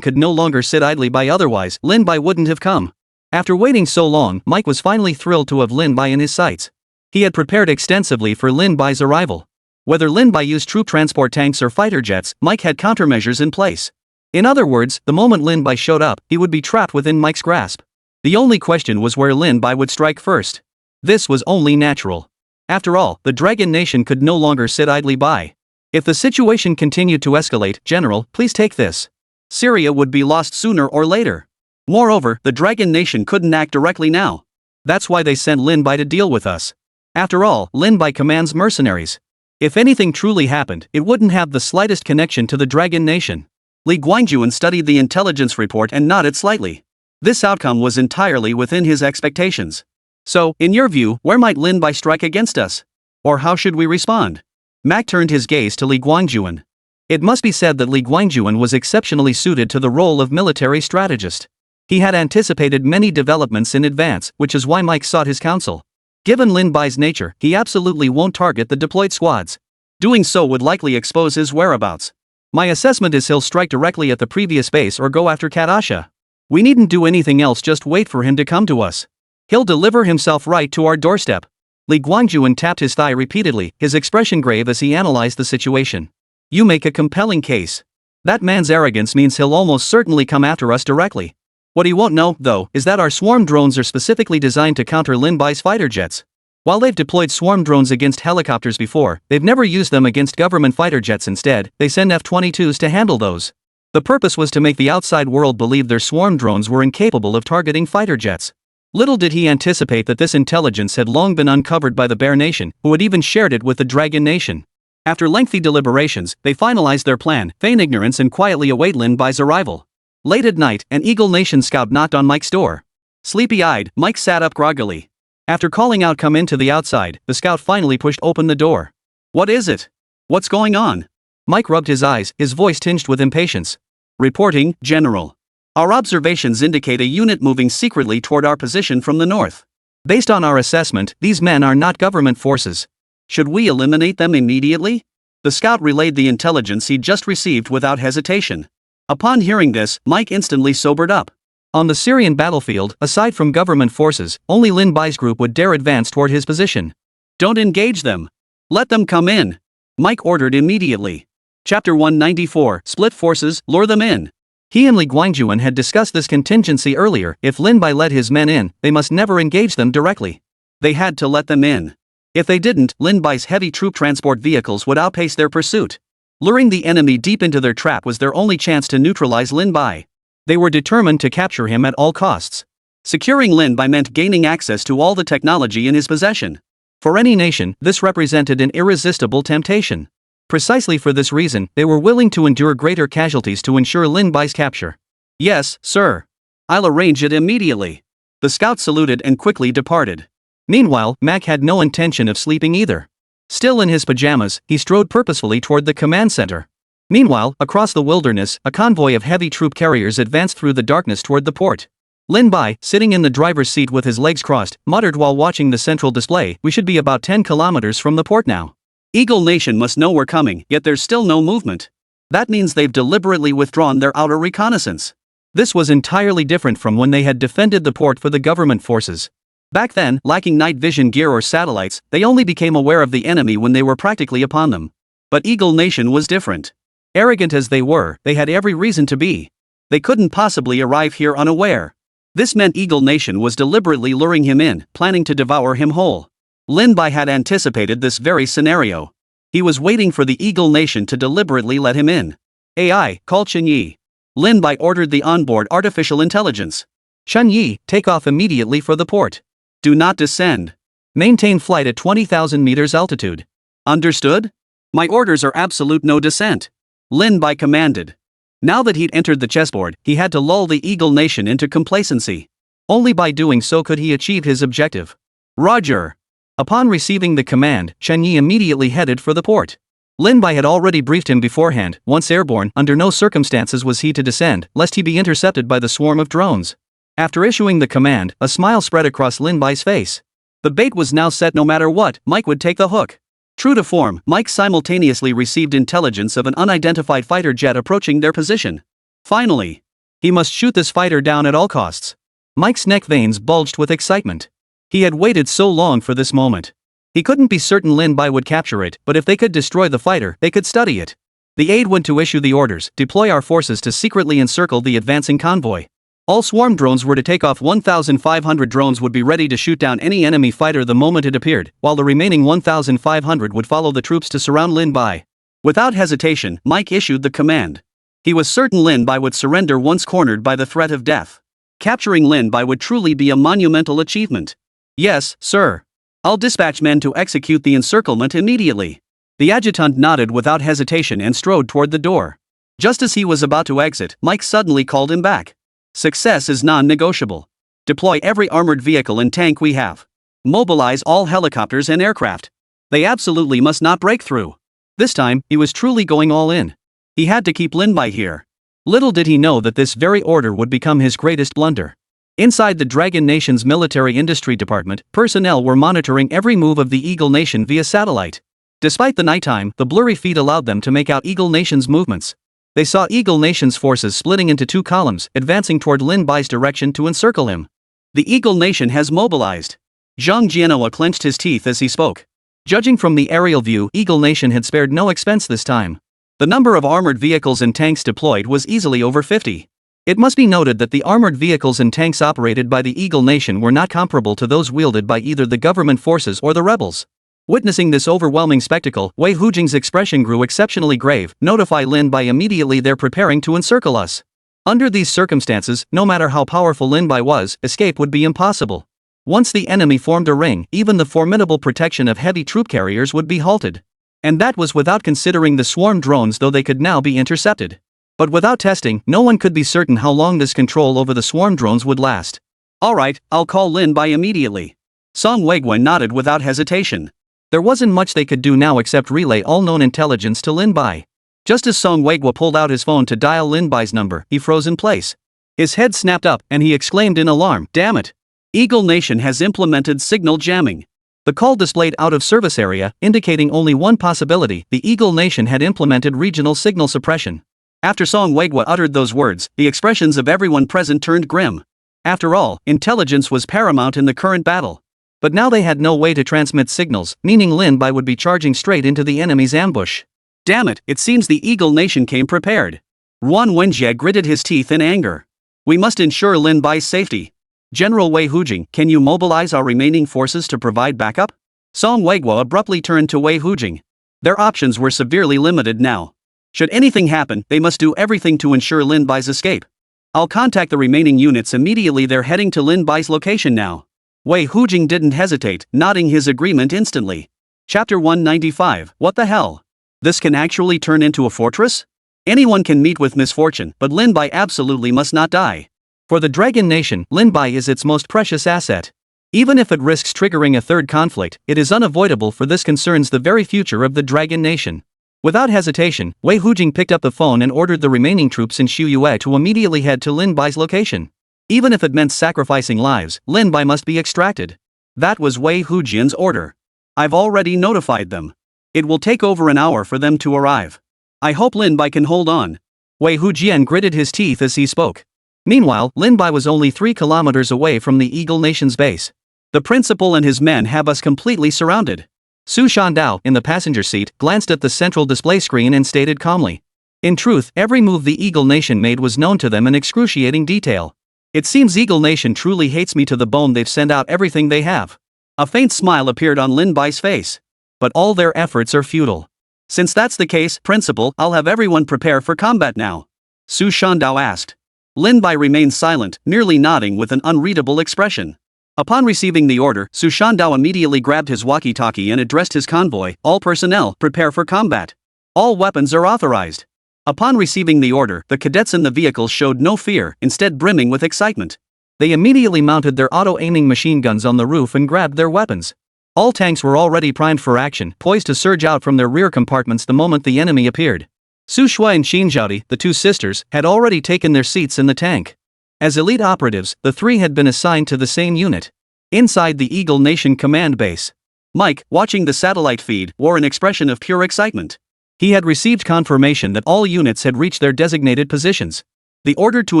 could no longer sit idly by, otherwise Lin Bai wouldn't have come. After waiting so long, Mike was finally thrilled to have Lin Bai in his sights. He had prepared extensively for Lin Bai's arrival. Whether Lin Bai used troop transport tanks or fighter jets, Mike had countermeasures in place. In other words, the moment Lin Bai showed up, he would be trapped within Mike's grasp. The only question was where Lin Bai would strike first. This was only natural. After all, the Dragon Nation could no longer sit idly by. If the situation continued to escalate, General, please take this. Syria would be lost sooner or later. Moreover, the Dragon Nation couldn't act directly now. That's why they sent Lin Bai to deal with us. After all, Lin Bai commands mercenaries. If anything truly happened, it wouldn't have the slightest connection to the Dragon Nation. Li Guangjuan studied the intelligence report and nodded slightly. This outcome was entirely within his expectations. So, in your view, where might Lin Bai strike against us? Or how should we respond? Mac turned his gaze to Li Guangjuan. It must be said that Li Guangjuan was exceptionally suited to the role of military strategist. He had anticipated many developments in advance, which is why Mike sought his counsel. Given Lin Bai's nature, he absolutely won't target the deployed squads. Doing so would likely expose his whereabouts. My assessment is he'll strike directly at the previous base or go after Kadasha. We needn't do anything else, just wait for him to come to us. He'll deliver himself right to our doorstep. Li Guangjuan tapped his thigh repeatedly, his expression grave as he analyzed the situation. You make a compelling case. That man's arrogance means he'll almost certainly come after us directly. What he won't know, though, is that our swarm drones are specifically designed to counter Lin Bai's fighter jets. While they've deployed swarm drones against helicopters before, they've never used them against government fighter jets. Instead, they send F-22s to handle those. The purpose was to make the outside world believe their swarm drones were incapable of targeting fighter jets. Little did he anticipate that this intelligence had long been uncovered by the Bear Nation, who had even shared it with the Dragon Nation. After lengthy deliberations, they finalized their plan, feign ignorance and quietly await Lin Bai's arrival. Late at night, an Eagle Nation scout knocked on Mike's door. Sleepy-eyed, Mike sat up groggily. After calling out "come into the outside," the scout finally pushed open the door. What is it? What's going on? Mike rubbed his eyes, his voice tinged with impatience. Reporting, General. Our observations indicate a unit moving secretly toward our position from the north. Based on our assessment, these men are not government forces. Should we eliminate them immediately? The scout relayed the intelligence he'd just received without hesitation. Upon hearing this, Mike instantly sobered up. On the Syrian battlefield, aside from government forces, only Lin Bai's group would dare advance toward his position. Don't engage them. Let them come in. Mike ordered immediately. Chapter 194, Split Forces, Lure Them In. He and Li Guangjuan had discussed this contingency earlier. If Lin Bai led his men in, they must never engage them directly. They had to let them in. If they didn't, Lin Bai's heavy troop transport vehicles would outpace their pursuit. Luring the enemy deep into their trap was their only chance to neutralize Lin Bai. They were determined to capture him at all costs. Securing Lin Bai meant gaining access to all the technology in his possession. For any nation, this represented an irresistible temptation. Precisely for this reason, they were willing to endure greater casualties to ensure Lin Bai's capture. Yes, sir. I'll arrange it immediately. The scout saluted and quickly departed. Meanwhile, Mac had no intention of sleeping either. Still in his pajamas, he strode purposefully toward the command center. Meanwhile, across the wilderness, a convoy of heavy troop carriers advanced through the darkness toward the port. Lin Bai, sitting in the driver's seat with his legs crossed, muttered while watching the central display, "We should be about 10 kilometers from the port now. Eagle Nation must know we're coming, yet there's still no movement. That means they've deliberately withdrawn their outer reconnaissance." This was entirely different from when they had defended the port for the government forces. Back then, lacking night vision gear or satellites, they only became aware of the enemy when they were practically upon them. But Eagle Nation was different. Arrogant as they were, they had every reason to be. They couldn't possibly arrive here unaware. This meant Eagle Nation was deliberately luring him in, planning to devour him whole. Lin Bai had anticipated this very scenario. He was waiting for the Eagle Nation to deliberately let him in. AI, call Chen Yi. Lin Bai ordered the onboard artificial intelligence. Chen Yi, take off immediately for the port. Do not descend. Maintain flight at 20,000 meters altitude. Understood? My orders are absolute no descent. Lin Bai commanded. Now that he'd entered the chessboard, he had to lull the Eagle Nation into complacency. Only by doing so could he achieve his objective. Roger. Upon receiving the command, Chen Yi immediately headed for the port. Lin Bai had already briefed him beforehand. Once airborne, under no circumstances was he to descend, lest he be intercepted by the swarm of drones. After issuing the command, a smile spread across Lin Bai's face. The bait was now set. No matter what, Mike would take the hook. True to form, Mike simultaneously received intelligence of an unidentified fighter jet approaching their position. Finally, he must shoot this fighter down at all costs. Mike's neck veins bulged with excitement. He had waited so long for this moment. He couldn't be certain Lin Bai would capture it, but if they could destroy the fighter, they could study it. The aide went to issue the orders: deploy our forces to secretly encircle the advancing convoy. All swarm drones were to take off. 1,500 drones would be ready to shoot down any enemy fighter the moment it appeared, while the remaining 1,500 would follow the troops to surround Lin Bai. Without hesitation, Mike issued the command. He was certain Lin Bai would surrender once cornered by the threat of death. Capturing Lin Bai would truly be a monumental achievement. Yes, sir. I'll dispatch men to execute the encirclement immediately. The adjutant nodded without hesitation and strode toward the door. Just as he was about to exit, Mike suddenly called him back. Success is non-negotiable. Deploy every armored vehicle and tank we have. Mobilize all helicopters and aircraft. They absolutely must not break through. This time, he was truly going all in. He had to keep Lin Bai here. Little did he know that this very order would become his greatest blunder. Inside the Dragon Nation's military industry department, personnel were monitoring every move of the Eagle Nation via satellite. Despite the nighttime, the blurry feed allowed them to make out Eagle Nation's movements. They saw Eagle Nation's forces splitting into two columns, advancing toward Lin Bai's direction to encircle him. The Eagle Nation has mobilized. Zhang Jianhua clenched his teeth as he spoke. Judging from the aerial view, Eagle Nation had spared no expense this time. The number of armored vehicles and tanks deployed was easily over 50. It must be noted that the armored vehicles and tanks operated by the Eagle Nation were not comparable to those wielded by either the government forces or the rebels. Witnessing this overwhelming spectacle, Wei Hujing's expression grew exceptionally grave. Notify Lin Bai immediately, they're preparing to encircle us. Under these circumstances, no matter how powerful Lin Bai was, escape would be impossible. Once the enemy formed a ring, even the formidable protection of heavy troop carriers would be halted. And that was without considering the swarm drones, though they could now be intercepted. But without testing, no one could be certain how long this control over the swarm drones would last. Alright, I'll call Lin Bai immediately. Song Weiguan nodded without hesitation. There wasn't much they could do now except relay all known intelligence to Lin Bai. Just as Song Weiguo pulled out his phone to dial Lin Bai's number, he froze in place. His head snapped up, and he exclaimed in alarm, "Damn it! Eagle Nation has implemented signal jamming." The call displayed out of service area, indicating only one possibility: the Eagle Nation had implemented regional signal suppression. After Song Weiguo uttered those words, the expressions of everyone present turned grim. After all, intelligence was paramount in the current battle. But now they had no way to transmit signals, meaning Lin Bai would be charging straight into the enemy's ambush. Damn it, it seems the Eagle Nation came prepared. Ruan Wenjie gritted his teeth in anger. We must ensure Lin Bai's safety. General Wei Hujing, can you mobilize our remaining forces to provide backup? Song Weiguo abruptly turned to Wei Hujing. Their options were severely limited now. Should anything happen, they must do everything to ensure Lin Bai's escape. I'll contact the remaining units immediately. They're heading to Lin Bai's location now. Wei Hujing didn't hesitate, nodding his agreement instantly. Chapter 195, What the hell? This can actually turn into a fortress? Anyone can meet with misfortune, but Lin Bai absolutely must not die. For the Dragon Nation, Lin Bai is its most precious asset. Even if it risks triggering a third conflict, it is unavoidable, for this concerns the very future of the Dragon Nation. Without hesitation, Wei Hujing picked up the phone and ordered the remaining troops in Shuyue to immediately head to Lin Bai's location. Even if it meant sacrificing lives, Lin Bai must be extracted. That was Wei Hujin's order. I've already notified them. It will take over an hour for them to arrive. I hope Lin Bai can hold on. Wei Hujian gritted his teeth as he spoke. Meanwhile, Lin Bai was only 3 kilometers away from the Eagle Nation's base. The principal and his men have us completely surrounded. Su Shandao, in the passenger seat, glanced at the central display screen and stated calmly. In truth, every move the Eagle Nation made was known to them in excruciating detail. It seems Eagle Nation truly hates me to the bone. They've sent out everything they have. A faint smile appeared on Lin Bai's face. But all their efforts are futile. Since that's the case, Principal, I'll have everyone prepare for combat now. Su Shandao asked. Lin Bai remained silent, merely nodding with an unreadable expression. Upon receiving the order, Su Shandao immediately grabbed his walkie-talkie and addressed his convoy. All personnel, prepare for combat. All weapons are authorized. Upon receiving the order, the cadets in the vehicles showed no fear, instead brimming with excitement. They immediately mounted their auto-aiming machine guns on the roof and grabbed their weapons. All tanks were already primed for action, poised to surge out from their rear compartments the moment the enemy appeared. Su Shui and Xin Zhaodi, the two sisters, had already taken their seats in the tank. As elite operatives, the three had been assigned to the same unit. Inside the Eagle Nation command base, Mike, watching the satellite feed, wore an expression of pure excitement. He had received confirmation that all units had reached their designated positions. The order to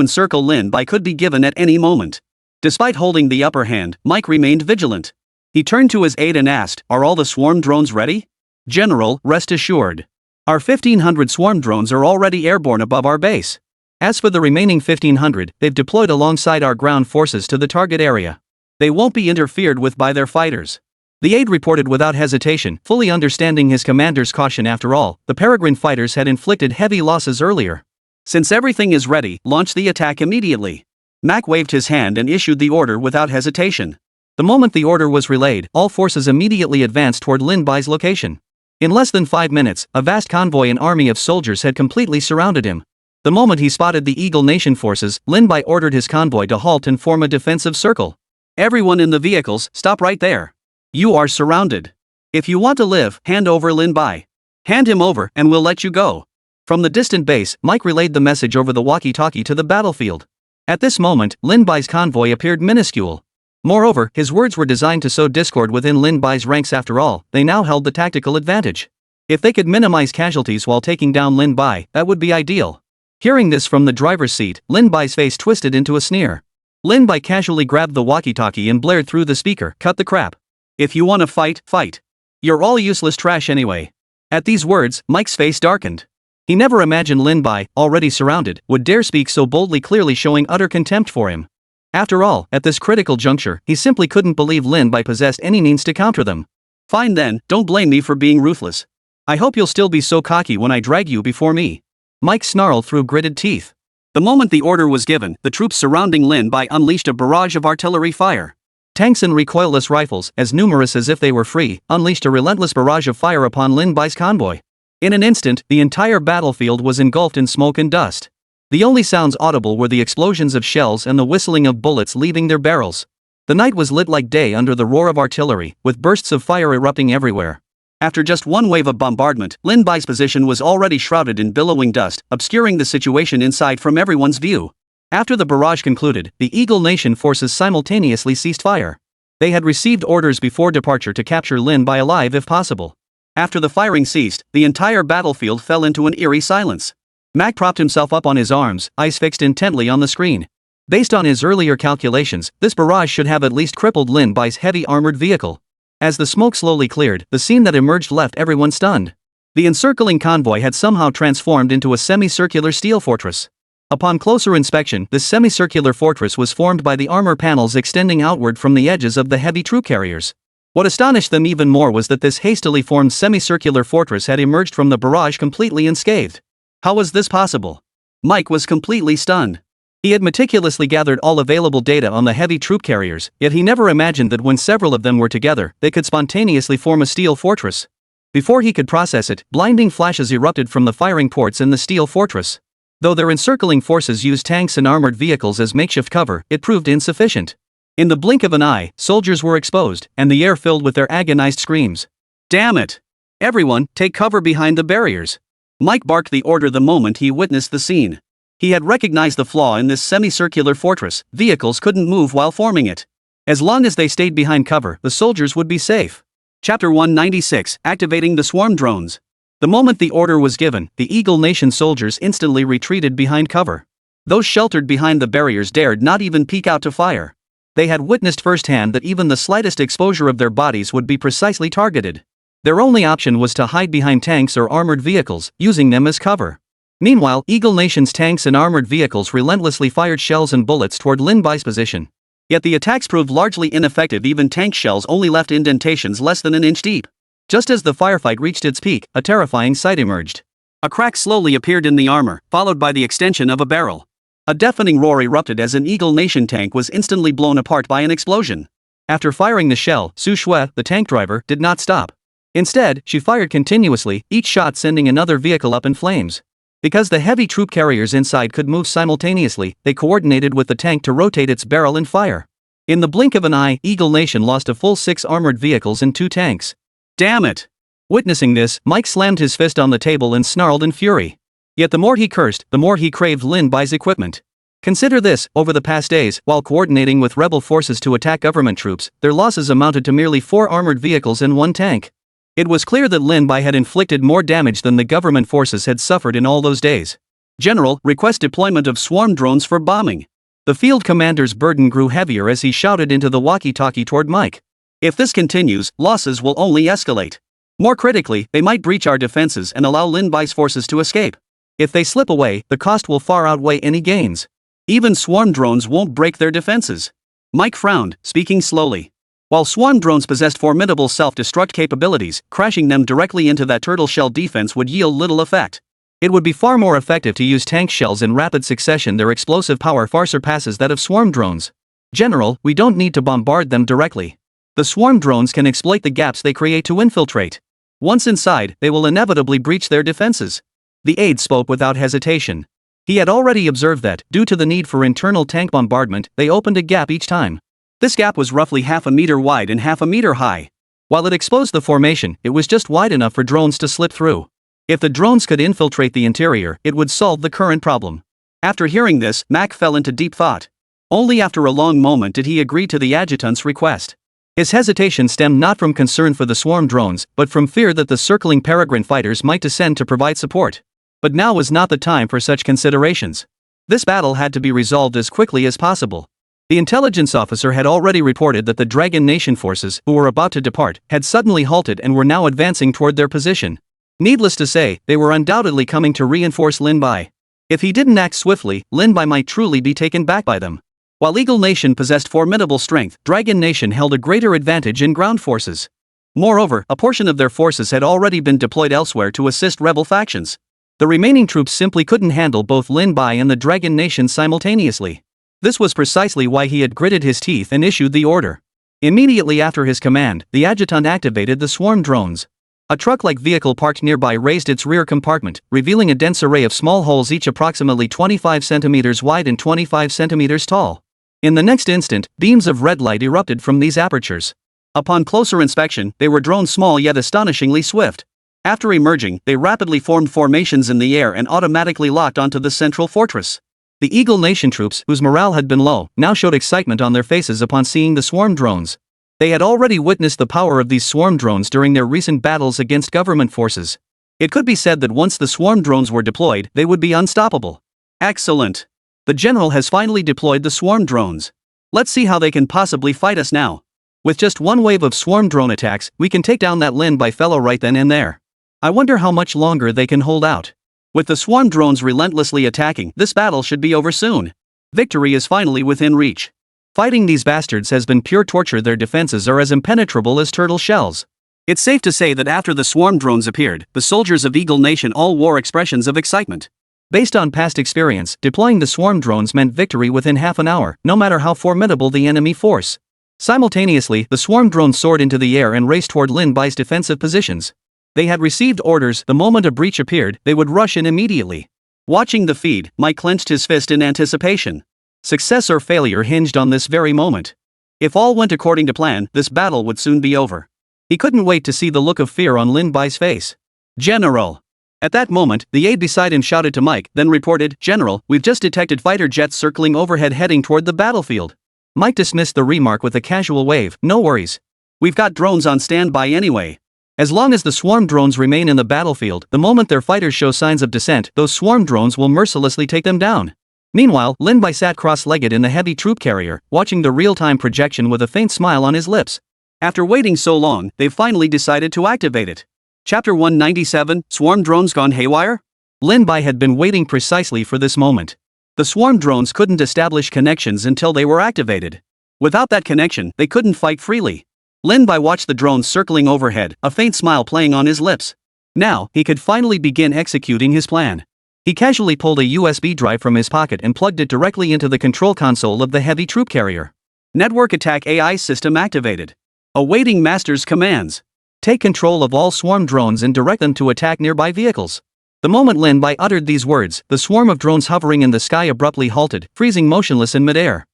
encircle Lin Bai could be given at any moment. Despite holding the upper hand, Mike remained vigilant. He turned to his aide and asked, "Are all the swarm drones ready?" "General, rest assured. Our 1,500 swarm drones are already airborne above our base. As for the remaining 1,500, they've deployed alongside our ground forces to the target area. They won't be interfered with by their fighters." The aide reported without hesitation, fully understanding his commander's caution. After all, the Peregrine fighters had inflicted heavy losses earlier. "Since everything is ready, launch the attack immediately." Mac waved his hand and issued the order without hesitation. The moment the order was relayed, all forces immediately advanced toward Lin Bai's location. In less than 5 minutes, a vast convoy and army of soldiers had completely surrounded him. The moment he spotted the Eagle Nation forces, Lin Bai ordered his convoy to halt and form a defensive circle. "Everyone in the vehicles, stop right there. You are surrounded. If you want to live, hand over Lin Bai. Hand him over, and we'll let you go." From the distant base, Mike relayed the message over the walkie-talkie to the battlefield. At this moment, Lin Bai's convoy appeared minuscule. Moreover, his words were designed to sow discord within Lin Bai's ranks. After all, they now held the tactical advantage. If they could minimize casualties while taking down Lin Bai, that would be ideal. Hearing this from the driver's seat, Lin Bai's face twisted into a sneer. Lin Bai casually grabbed the walkie-talkie and blared through the speaker, "Cut the crap. If you wanna fight, fight. You're all useless trash anyway." At these words, Mike's face darkened. He never imagined Lin Bai, already surrounded, would dare speak so boldly, clearly showing utter contempt for him. After all, at this critical juncture, he simply couldn't believe Lin Bai possessed any means to counter them. "Fine then, don't blame me for being ruthless. I hope you'll still be so cocky when I drag you before me." Mike snarled through gritted teeth. The moment the order was given, the troops surrounding Lin Bai unleashed a barrage of artillery fire. Tanks and recoilless rifles, as numerous as if they were free, unleashed a relentless barrage of fire upon Lin Bai's convoy. In an instant, the entire battlefield was engulfed in smoke and dust. The only sounds audible were the explosions of shells and the whistling of bullets leaving their barrels. The night was lit like day under the roar of artillery, with bursts of fire erupting everywhere. After just one wave of bombardment, Lin Bai's position was already shrouded in billowing dust, obscuring the situation inside from everyone's view. After the barrage concluded, the Eagle Nation forces simultaneously ceased fire. They had received orders before departure to capture Lin Bai alive if possible. After the firing ceased, the entire battlefield fell into an eerie silence. Mac propped himself up on his arms, eyes fixed intently on the screen. Based on his earlier calculations, this barrage should have at least crippled Lin Bai's heavy armored vehicle. As the smoke slowly cleared, the scene that emerged left everyone stunned. The encircling convoy had somehow transformed into a semicircular steel fortress. Upon closer inspection, this semicircular fortress was formed by the armor panels extending outward from the edges of the heavy troop carriers. What astonished them even more was that this hastily formed semicircular fortress had emerged from the barrage completely unscathed. How was this possible? Mike was completely stunned. He had meticulously gathered all available data on the heavy troop carriers, yet he never imagined that when several of them were together, they could spontaneously form a steel fortress. Before he could process it, blinding flashes erupted from the firing ports in the steel fortress. Though their encircling forces used tanks and armored vehicles as makeshift cover, it proved insufficient. In the blink of an eye, soldiers were exposed, and the air filled with their agonized screams. "Damn it! Everyone, take cover behind the barriers." Mike barked the order the moment he witnessed the scene. He had recognized the flaw in this semicircular fortress: vehicles couldn't move while forming it. As long as they stayed behind cover, the soldiers would be safe. Chapter 196: Activating the Swarm Drones. The moment the order was given, the Eagle Nation soldiers instantly retreated behind cover. Those sheltered behind the barriers dared not even peek out to fire. They had witnessed firsthand that even the slightest exposure of their bodies would be precisely targeted. Their only option was to hide behind tanks or armored vehicles, using them as cover. Meanwhile, Eagle Nation's tanks and armored vehicles relentlessly fired shells and bullets toward Lin Bai's position. Yet the attacks proved largely ineffective. Even tank shells only left indentations less than an inch deep. Just as the firefight reached its peak, a terrifying sight emerged. A crack slowly appeared in the armor, followed by the extension of a barrel. A deafening roar erupted as an Eagle Nation tank was instantly blown apart by an explosion. After firing the shell, Su Shui, the tank driver, did not stop. Instead, she fired continuously, each shot sending another vehicle up in flames. Because the heavy troop carriers inside could move simultaneously, they coordinated with the tank to rotate its barrel and fire. In the blink of an eye, Eagle Nation lost a full 6 armored vehicles and 2 tanks. Damn it! Witnessing this, Mike slammed his fist on the table and snarled in fury. Yet the more he cursed, the more he craved Lin Bai's equipment. Consider this: over the past days, while coordinating with rebel forces to attack government troops, their losses amounted to merely 4 armored vehicles and 1 tank. It was clear that Lin Bai had inflicted more damage than the government forces had suffered in all those days. "General, request deployment of swarm drones for bombing." The field commander's burden grew heavier as he shouted into the walkie-talkie toward Mike. "If this continues, losses will only escalate. More critically, they might breach our defenses and allow Lin Bai's forces to escape. If they slip away, the cost will far outweigh any gains. Even swarm drones won't break their defenses." Mike frowned, speaking slowly. While swarm drones possessed formidable self-destruct capabilities, crashing them directly into that turtle shell defense would yield little effect. It would be far more effective to use tank shells in rapid succession. Their explosive power far surpasses that of swarm drones. "General, we don't need to bombard them directly. The swarm drones can exploit the gaps they create to infiltrate. Once inside, they will inevitably breach their defenses." The aide spoke without hesitation. He had already observed that, due to the need for internal tank bombardment, they opened a gap each time. This gap was roughly half a meter wide and half a meter high. While it exposed the formation, it was just wide enough for drones to slip through. If the drones could infiltrate the interior, it would solve the current problem. After hearing this, Mac fell into deep thought. Only after a long moment did he agree to the adjutant's request. His hesitation stemmed not from concern for the swarm drones, but from fear that the circling peregrine fighters might descend to provide support. But now was not the time for such considerations. This battle had to be resolved as quickly as possible. The intelligence officer had already reported that the Dragon Nation forces, who were about to depart, had suddenly halted and were now advancing toward their position. Needless to say, they were undoubtedly coming to reinforce Lin Bai. If he didn't act swiftly, Lin Bai might truly be taken back by them. While Eagle Nation possessed formidable strength, Dragon Nation held a greater advantage in ground forces. Moreover, a portion of their forces had already been deployed elsewhere to assist rebel factions. The remaining troops simply couldn't handle both Lin Bai and the Dragon Nation simultaneously. This was precisely why he had gritted his teeth and issued the order. Immediately after his command, the adjutant activated the swarm drones. A truck-like vehicle parked nearby raised its rear compartment, revealing a dense array of small holes each approximately 25 centimeters wide and 25 centimeters tall. In the next instant, beams of red light erupted from these apertures. Upon closer inspection, they were drones small yet astonishingly swift. After emerging, they rapidly formed formations in the air and automatically locked onto the central fortress. The Eagle Nation troops, whose morale had been low, now showed excitement on their faces upon seeing the swarm drones. They had already witnessed the power of these swarm drones during their recent battles against government forces. It could be said that once the swarm drones were deployed, they would be unstoppable. Excellent! The general has finally deployed the swarm drones. Let's see how they can possibly fight us now. With just one wave of swarm drone attacks, we can take down that Lin Bai fellow right then and there. I wonder how much longer they can hold out. With the swarm drones relentlessly attacking, this battle should be over soon. Victory is finally within reach. Fighting these bastards has been pure torture. Their defenses are as impenetrable as turtle shells. It's safe to say that after the swarm drones appeared, the soldiers of Eagle Nation all wore expressions of excitement. Based on past experience, deploying the swarm drones meant victory within half an hour, no matter how formidable the enemy force. Simultaneously, the swarm drones soared into the air and raced toward Lin Bai's defensive positions. They had received orders: the moment a breach appeared, they would rush in immediately. Watching the feed, Mike clenched his fist in anticipation. Success or failure hinged on this very moment. If all went according to plan, this battle would soon be over. He couldn't wait to see the look of fear on Lin Bai's face. "General!" At that moment, the aide beside him shouted to Mike, then reported, "General, we've just detected fighter jets circling overhead heading toward the battlefield." Mike dismissed the remark with a casual wave. "No worries. We've got drones on standby anyway. As long as the swarm drones remain in the battlefield, the moment their fighters show signs of dissent, those swarm drones will mercilessly take them down." Meanwhile, Lin Bai sat cross-legged in the heavy troop carrier, watching the real-time projection with a faint smile on his lips. After waiting so long, they've finally decided to activate it. Chapter 197, Swarm Drones Gone Haywire? Lin Bai had been waiting precisely for this moment. The swarm drones couldn't establish connections until they were activated. Without that connection, they couldn't fight freely. Lin Bai watched the drones circling overhead, a faint smile playing on his lips. Now, he could finally begin executing his plan. He casually pulled a USB drive from his pocket and plugged it directly into the control console of the heavy troop carrier. Network Attack AI System activated. Awaiting Master's commands. Take control of all swarm drones and direct them to attack nearby vehicles. The moment Lin Bai uttered these words, the swarm of drones hovering in the sky abruptly halted, freezing motionless in midair.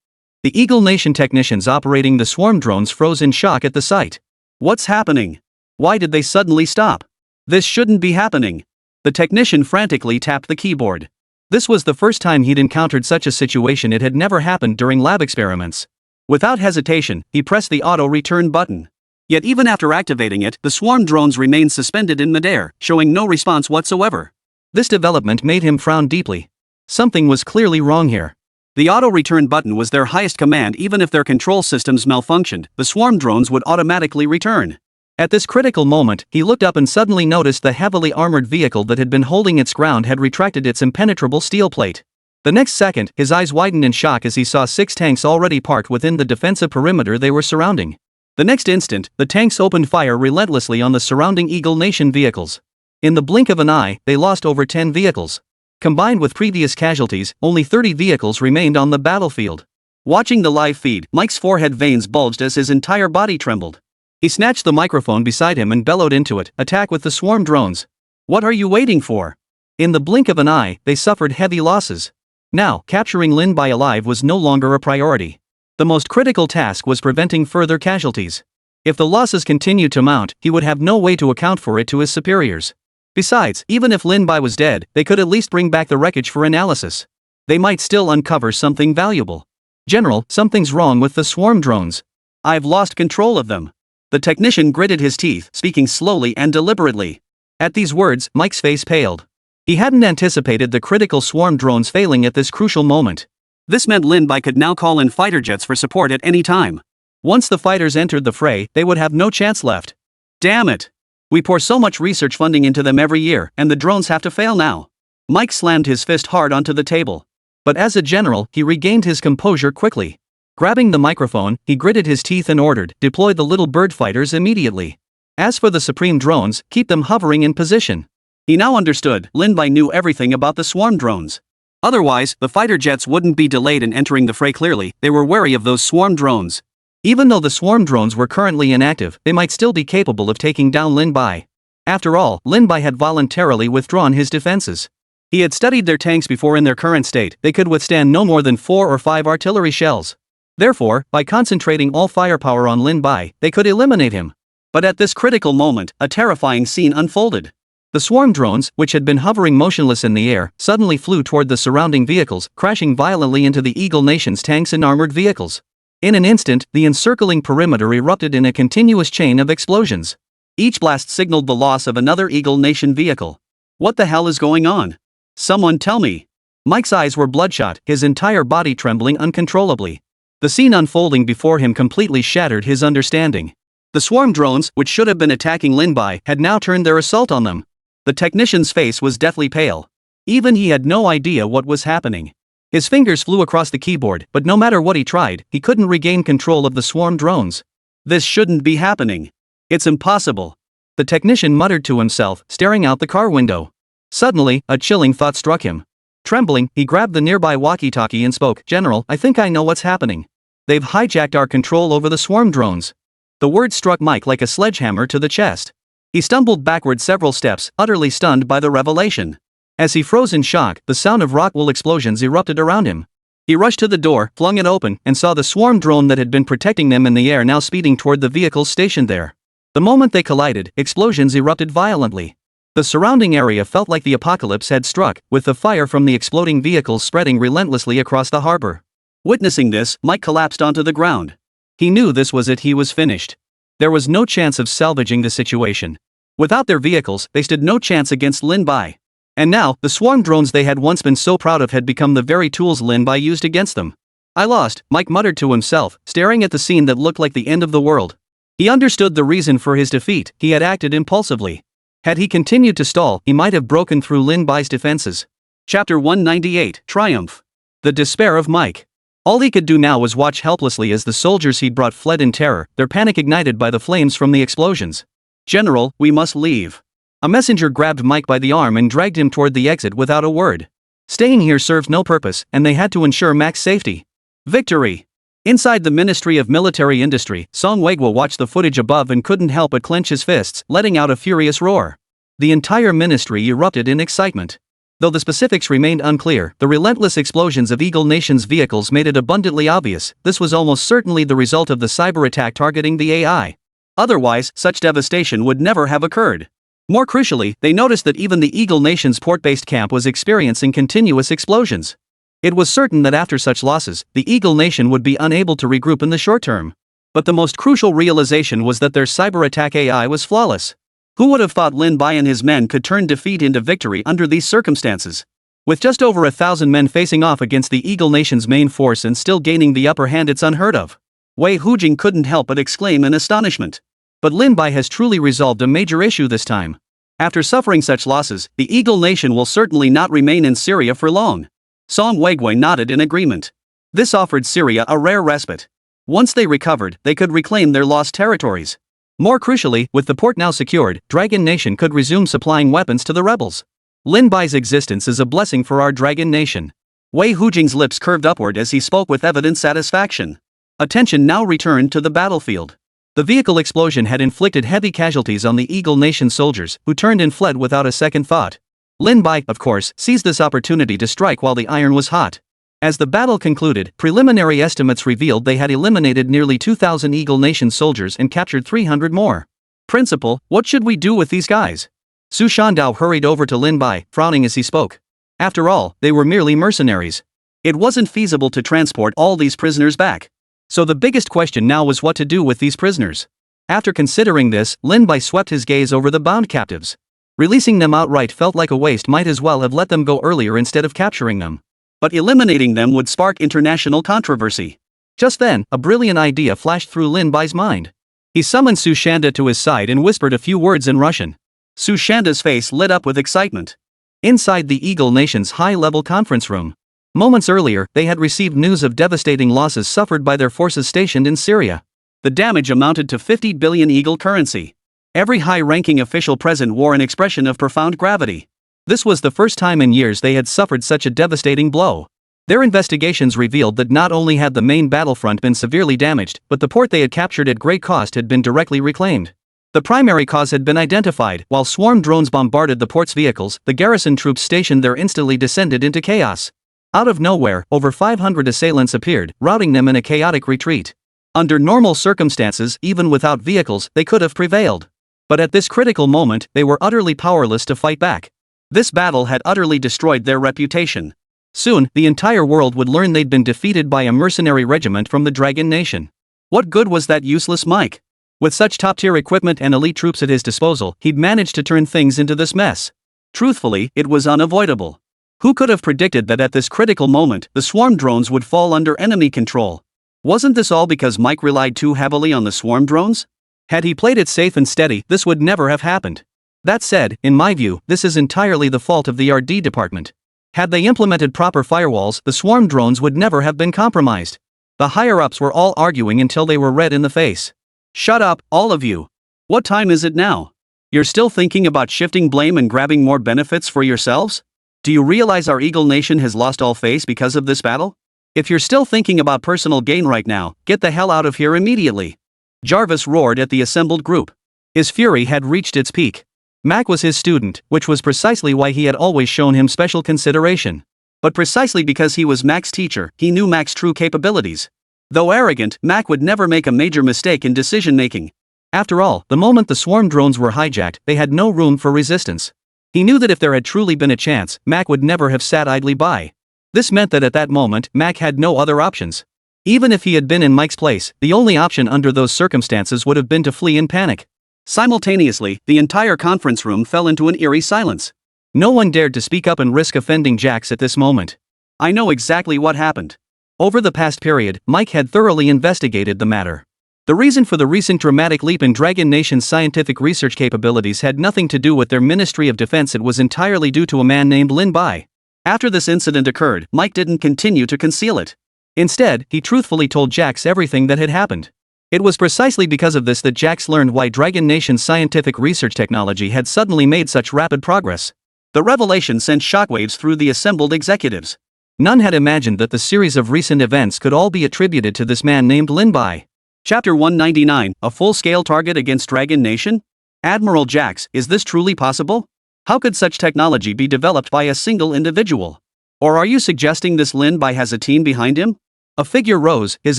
The Eagle Nation technicians operating the swarm drones froze in shock at the sight. What's happening? Why did they suddenly stop? This shouldn't be happening. The technician frantically tapped the keyboard. This was the first time he'd encountered such a situation. It had never happened during lab experiments. Without hesitation, he pressed the auto-return button. Yet even after activating it, the swarm drones remained suspended in midair, showing no response whatsoever. This development made him frown deeply. Something was clearly wrong here. The auto-return button was their highest command. Even if their control systems malfunctioned, the swarm drones would automatically return. At this critical moment, he looked up and suddenly noticed the heavily armored vehicle that had been holding its ground had retracted its impenetrable steel plate. The next second, his eyes widened in shock as he saw 6 tanks already parked within the defensive perimeter they were surrounding. The next instant, the tanks opened fire relentlessly on the surrounding Eagle Nation vehicles. In the blink of an eye, they lost over 10 vehicles. Combined with previous casualties, only 30 vehicles remained on the battlefield. Watching the live feed, Mike's forehead veins bulged as his entire body trembled. He snatched the microphone beside him and bellowed into it, "Attack with the swarm drones. What are you waiting for?" In the blink of an eye, they suffered heavy losses. Now, capturing Lin Bai alive was no longer a priority. The most critical task was preventing further casualties. If the losses continued to mount, he would have no way to account for it to his superiors. Besides, even if Lin Bai was dead, they could at least bring back the wreckage for analysis. They might still uncover something valuable. "General, something's wrong with the swarm drones. I've lost control of them." The technician gritted his teeth, speaking slowly and deliberately. At these words, Mike's face paled. He hadn't anticipated the critical swarm drones failing at this crucial moment. This meant Lin Bai could now call in fighter jets for support at any time. Once the fighters entered the fray, they would have no chance left. Damn it! We pour so much research funding into them every year, and the drones have to fail now. Mike slammed his fist hard onto the table. But as a general, he regained his composure quickly. Grabbing the microphone, he gritted his teeth and ordered, "Deploy the little bird fighters immediately. As for the supreme drones, keep them hovering in position." He now understood. Lin Bai knew everything about the swarm drones. Otherwise, the fighter jets wouldn't be delayed in entering the fray. Clearly, they were wary of those swarm drones. Even though the swarm drones were currently inactive, they might still be capable of taking down Lin Bai. After all, Lin Bai had voluntarily withdrawn his defenses. He had studied their tanks before. In their current state, they could withstand no more than 4 or 5 artillery shells. Therefore, by concentrating all firepower on Lin Bai, they could eliminate him. But at this critical moment, a terrifying scene unfolded. The swarm drones, which had been hovering motionless in the air, suddenly flew toward the surrounding vehicles, crashing violently into the Eagle Nation's tanks and armored vehicles. In an instant, the encircling perimeter erupted in a continuous chain of explosions. Each blast signaled the loss of another Eagle Nation vehicle. What the hell is going on? Someone tell me. Mike's eyes were bloodshot, his entire body trembling uncontrollably. The scene unfolding before him completely shattered his understanding. The swarm drones, which should have been attacking Lin Bai, had now turned their assault on them. The technician's face was deathly pale. Even he had no idea what was happening. His fingers flew across the keyboard, but no matter what he tried, he couldn't regain control of the swarm drones. This shouldn't be happening. It's impossible. The technician muttered to himself, staring out the car window. Suddenly, a chilling thought struck him. Trembling, he grabbed the nearby walkie-talkie and spoke, "General, I think I know what's happening. They've hijacked our control over the swarm drones." The word struck Mike like a sledgehammer to the chest. He stumbled backward several steps, utterly stunned by the revelation. As he froze in shock, the sound of rockwool explosions erupted around him. He rushed to the door, flung it open, and saw the swarm drone that had been protecting them in the air now speeding toward the vehicles stationed there. The moment they collided, explosions erupted violently. The surrounding area felt like the apocalypse had struck, with the fire from the exploding vehicles spreading relentlessly across the harbor. Witnessing this, Mike collapsed onto the ground. He knew this was it. He was finished. There was no chance of salvaging the situation. Without their vehicles, they stood no chance against Lin Bai. And now, the swarm drones they had once been so proud of had become the very tools Lin Bai used against them. "I lost," Mike muttered to himself, staring at the scene that looked like the end of the world. He understood the reason for his defeat. He had acted impulsively. Had he continued to stall, he might have broken through Lin Bai's defenses. Chapter 198, Triumph. The despair of Mike. All he could do now was watch helplessly as the soldiers he'd brought fled in terror, their panic ignited by the flames from the explosions. "General, we must leave." A messenger grabbed Mike by the arm and dragged him toward the exit without a word. Staying here served no purpose, and they had to ensure Mac's safety. Victory! Inside the Ministry of Military Industry, Song Weiguo watched the footage above and couldn't help but clench his fists, letting out a furious roar. The entire ministry erupted in excitement. Though the specifics remained unclear, the relentless explosions of Eagle Nation's vehicles made it abundantly obvious this was almost certainly the result of the cyber attack targeting the AI. Otherwise, such devastation would never have occurred. More crucially, they noticed that even the Eagle Nation's port-based camp was experiencing continuous explosions. It was certain that after such losses, the Eagle Nation would be unable to regroup in the short term. But the most crucial realization was that their cyber attack AI was flawless. Who would have thought Lin Bai and his men could turn defeat into victory under these circumstances? With just over 1,000 men facing off against the Eagle Nation's main force and still gaining the upper hand, it's unheard of. Wei Hujing couldn't help but exclaim in astonishment. But Lin Bai has truly resolved a major issue this time. After suffering such losses, the Eagle Nation will certainly not remain in Syria for long. Song Weiguo nodded in agreement. This offered Syria a rare respite. Once they recovered, they could reclaim their lost territories. More crucially, with the port now secured, Dragon Nation could resume supplying weapons to the rebels. Lin Bai's existence is a blessing for our Dragon Nation. Wei Hujing's lips curved upward as he spoke with evident satisfaction. Attention now returned to the battlefield. The vehicle explosion had inflicted heavy casualties on the Eagle Nation soldiers, who turned and fled without a second thought. Lin Bai, of course, seized this opportunity to strike while the iron was hot. As the battle concluded, preliminary estimates revealed they had eliminated nearly 2,000 Eagle Nation soldiers and captured 300 more. "Principal, what should we do with these guys?" Su Shandao hurried over to Lin Bai, frowning as he spoke. After all, they were merely mercenaries. It wasn't feasible to transport all these prisoners back. So the biggest question now was what to do with these prisoners. After considering this, Lin Bai swept his gaze over the bound captives. Releasing them outright felt like a waste, might as well have let them go earlier instead of capturing them. But eliminating them would spark international controversy. Just then, a brilliant idea flashed through Lin Bai's mind. He summoned Sushanda to his side and whispered a few words in Russian. Sushanda's face lit up with excitement. Inside the Eagle Nation's high-level conference room. Moments earlier, they had received news of devastating losses suffered by their forces stationed in Syria. The damage amounted to 50 billion Eagle currency. Every high-ranking official present wore an expression of profound gravity. This was the first time in years they had suffered such a devastating blow. Their investigations revealed that not only had the main battlefront been severely damaged, but the port they had captured at great cost had been directly reclaimed. The primary cause had been identified. While swarm drones bombarded the port's vehicles, the garrison troops stationed there instantly descended into chaos. Out of nowhere, over 500 assailants appeared, routing them in a chaotic retreat. Under normal circumstances, even without vehicles, they could have prevailed. But at this critical moment, they were utterly powerless to fight back. This battle had utterly destroyed their reputation. Soon, the entire world would learn they'd been defeated by a mercenary regiment from the Dragon Nation. What good was that useless Mike? With such top-tier equipment and elite troops at his disposal, he'd managed to turn things into this mess. Truthfully, it was unavoidable. Who could have predicted that at this critical moment, the swarm drones would fall under enemy control? Wasn't this all because Mike relied too heavily on the swarm drones? Had he played it safe and steady, this would never have happened. That said, in my view, this is entirely the fault of the RD department. Had they implemented proper firewalls, the swarm drones would never have been compromised. The higher-ups were all arguing until they were red in the face. Shut up, all of you. What time is it now? You're still thinking about shifting blame and grabbing more benefits for yourselves? Do you realize our Eagle Nation has lost all face because of this battle? If you're still thinking about personal gain right now, get the hell out of here immediately. Jarvis roared at the assembled group. His fury had reached its peak. Mac was his student, which was precisely why he had always shown him special consideration. But precisely because he was Mac's teacher, he knew Mac's true capabilities. Though arrogant, Mac would never make a major mistake in decision-making. After all, the moment the swarm drones were hijacked, they had no room for resistance. He knew that if there had truly been a chance, Mac would never have sat idly by. This meant that at that moment, Mac had no other options. Even if he had been in Mike's place, the only option under those circumstances would have been to flee in panic. Simultaneously, the entire conference room fell into an eerie silence. No one dared to speak up and risk offending Jax at this moment. I know exactly what happened. Over the past period, Mike had thoroughly investigated the matter. The reason for the recent dramatic leap in Dragon Nation's scientific research capabilities had nothing to do with their Ministry of Defense. It was entirely due to a man named Lin Bai. After this incident occurred, Mike didn't continue to conceal it. Instead, he truthfully told Jax everything that had happened. It was precisely because of this that Jax learned why Dragon Nation's scientific research technology had suddenly made such rapid progress. The revelation sent shockwaves through the assembled executives. None had imagined that the series of recent events could all be attributed to this man named Lin Bai. Chapter 199, a full-scale target against Dragon Nation? Admiral Jax, is this truly possible? How could such technology be developed by a single individual? Or are you suggesting this Lin Bai has a team behind him? A figure rose, his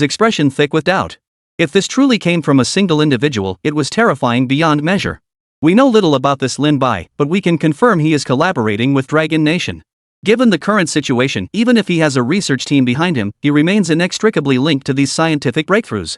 expression thick with doubt. If this truly came from a single individual, it was terrifying beyond measure. We know little about this Lin Bai, but we can confirm he is collaborating with Dragon Nation. Given the current situation, even if he has a research team behind him, he remains inextricably linked to these scientific breakthroughs.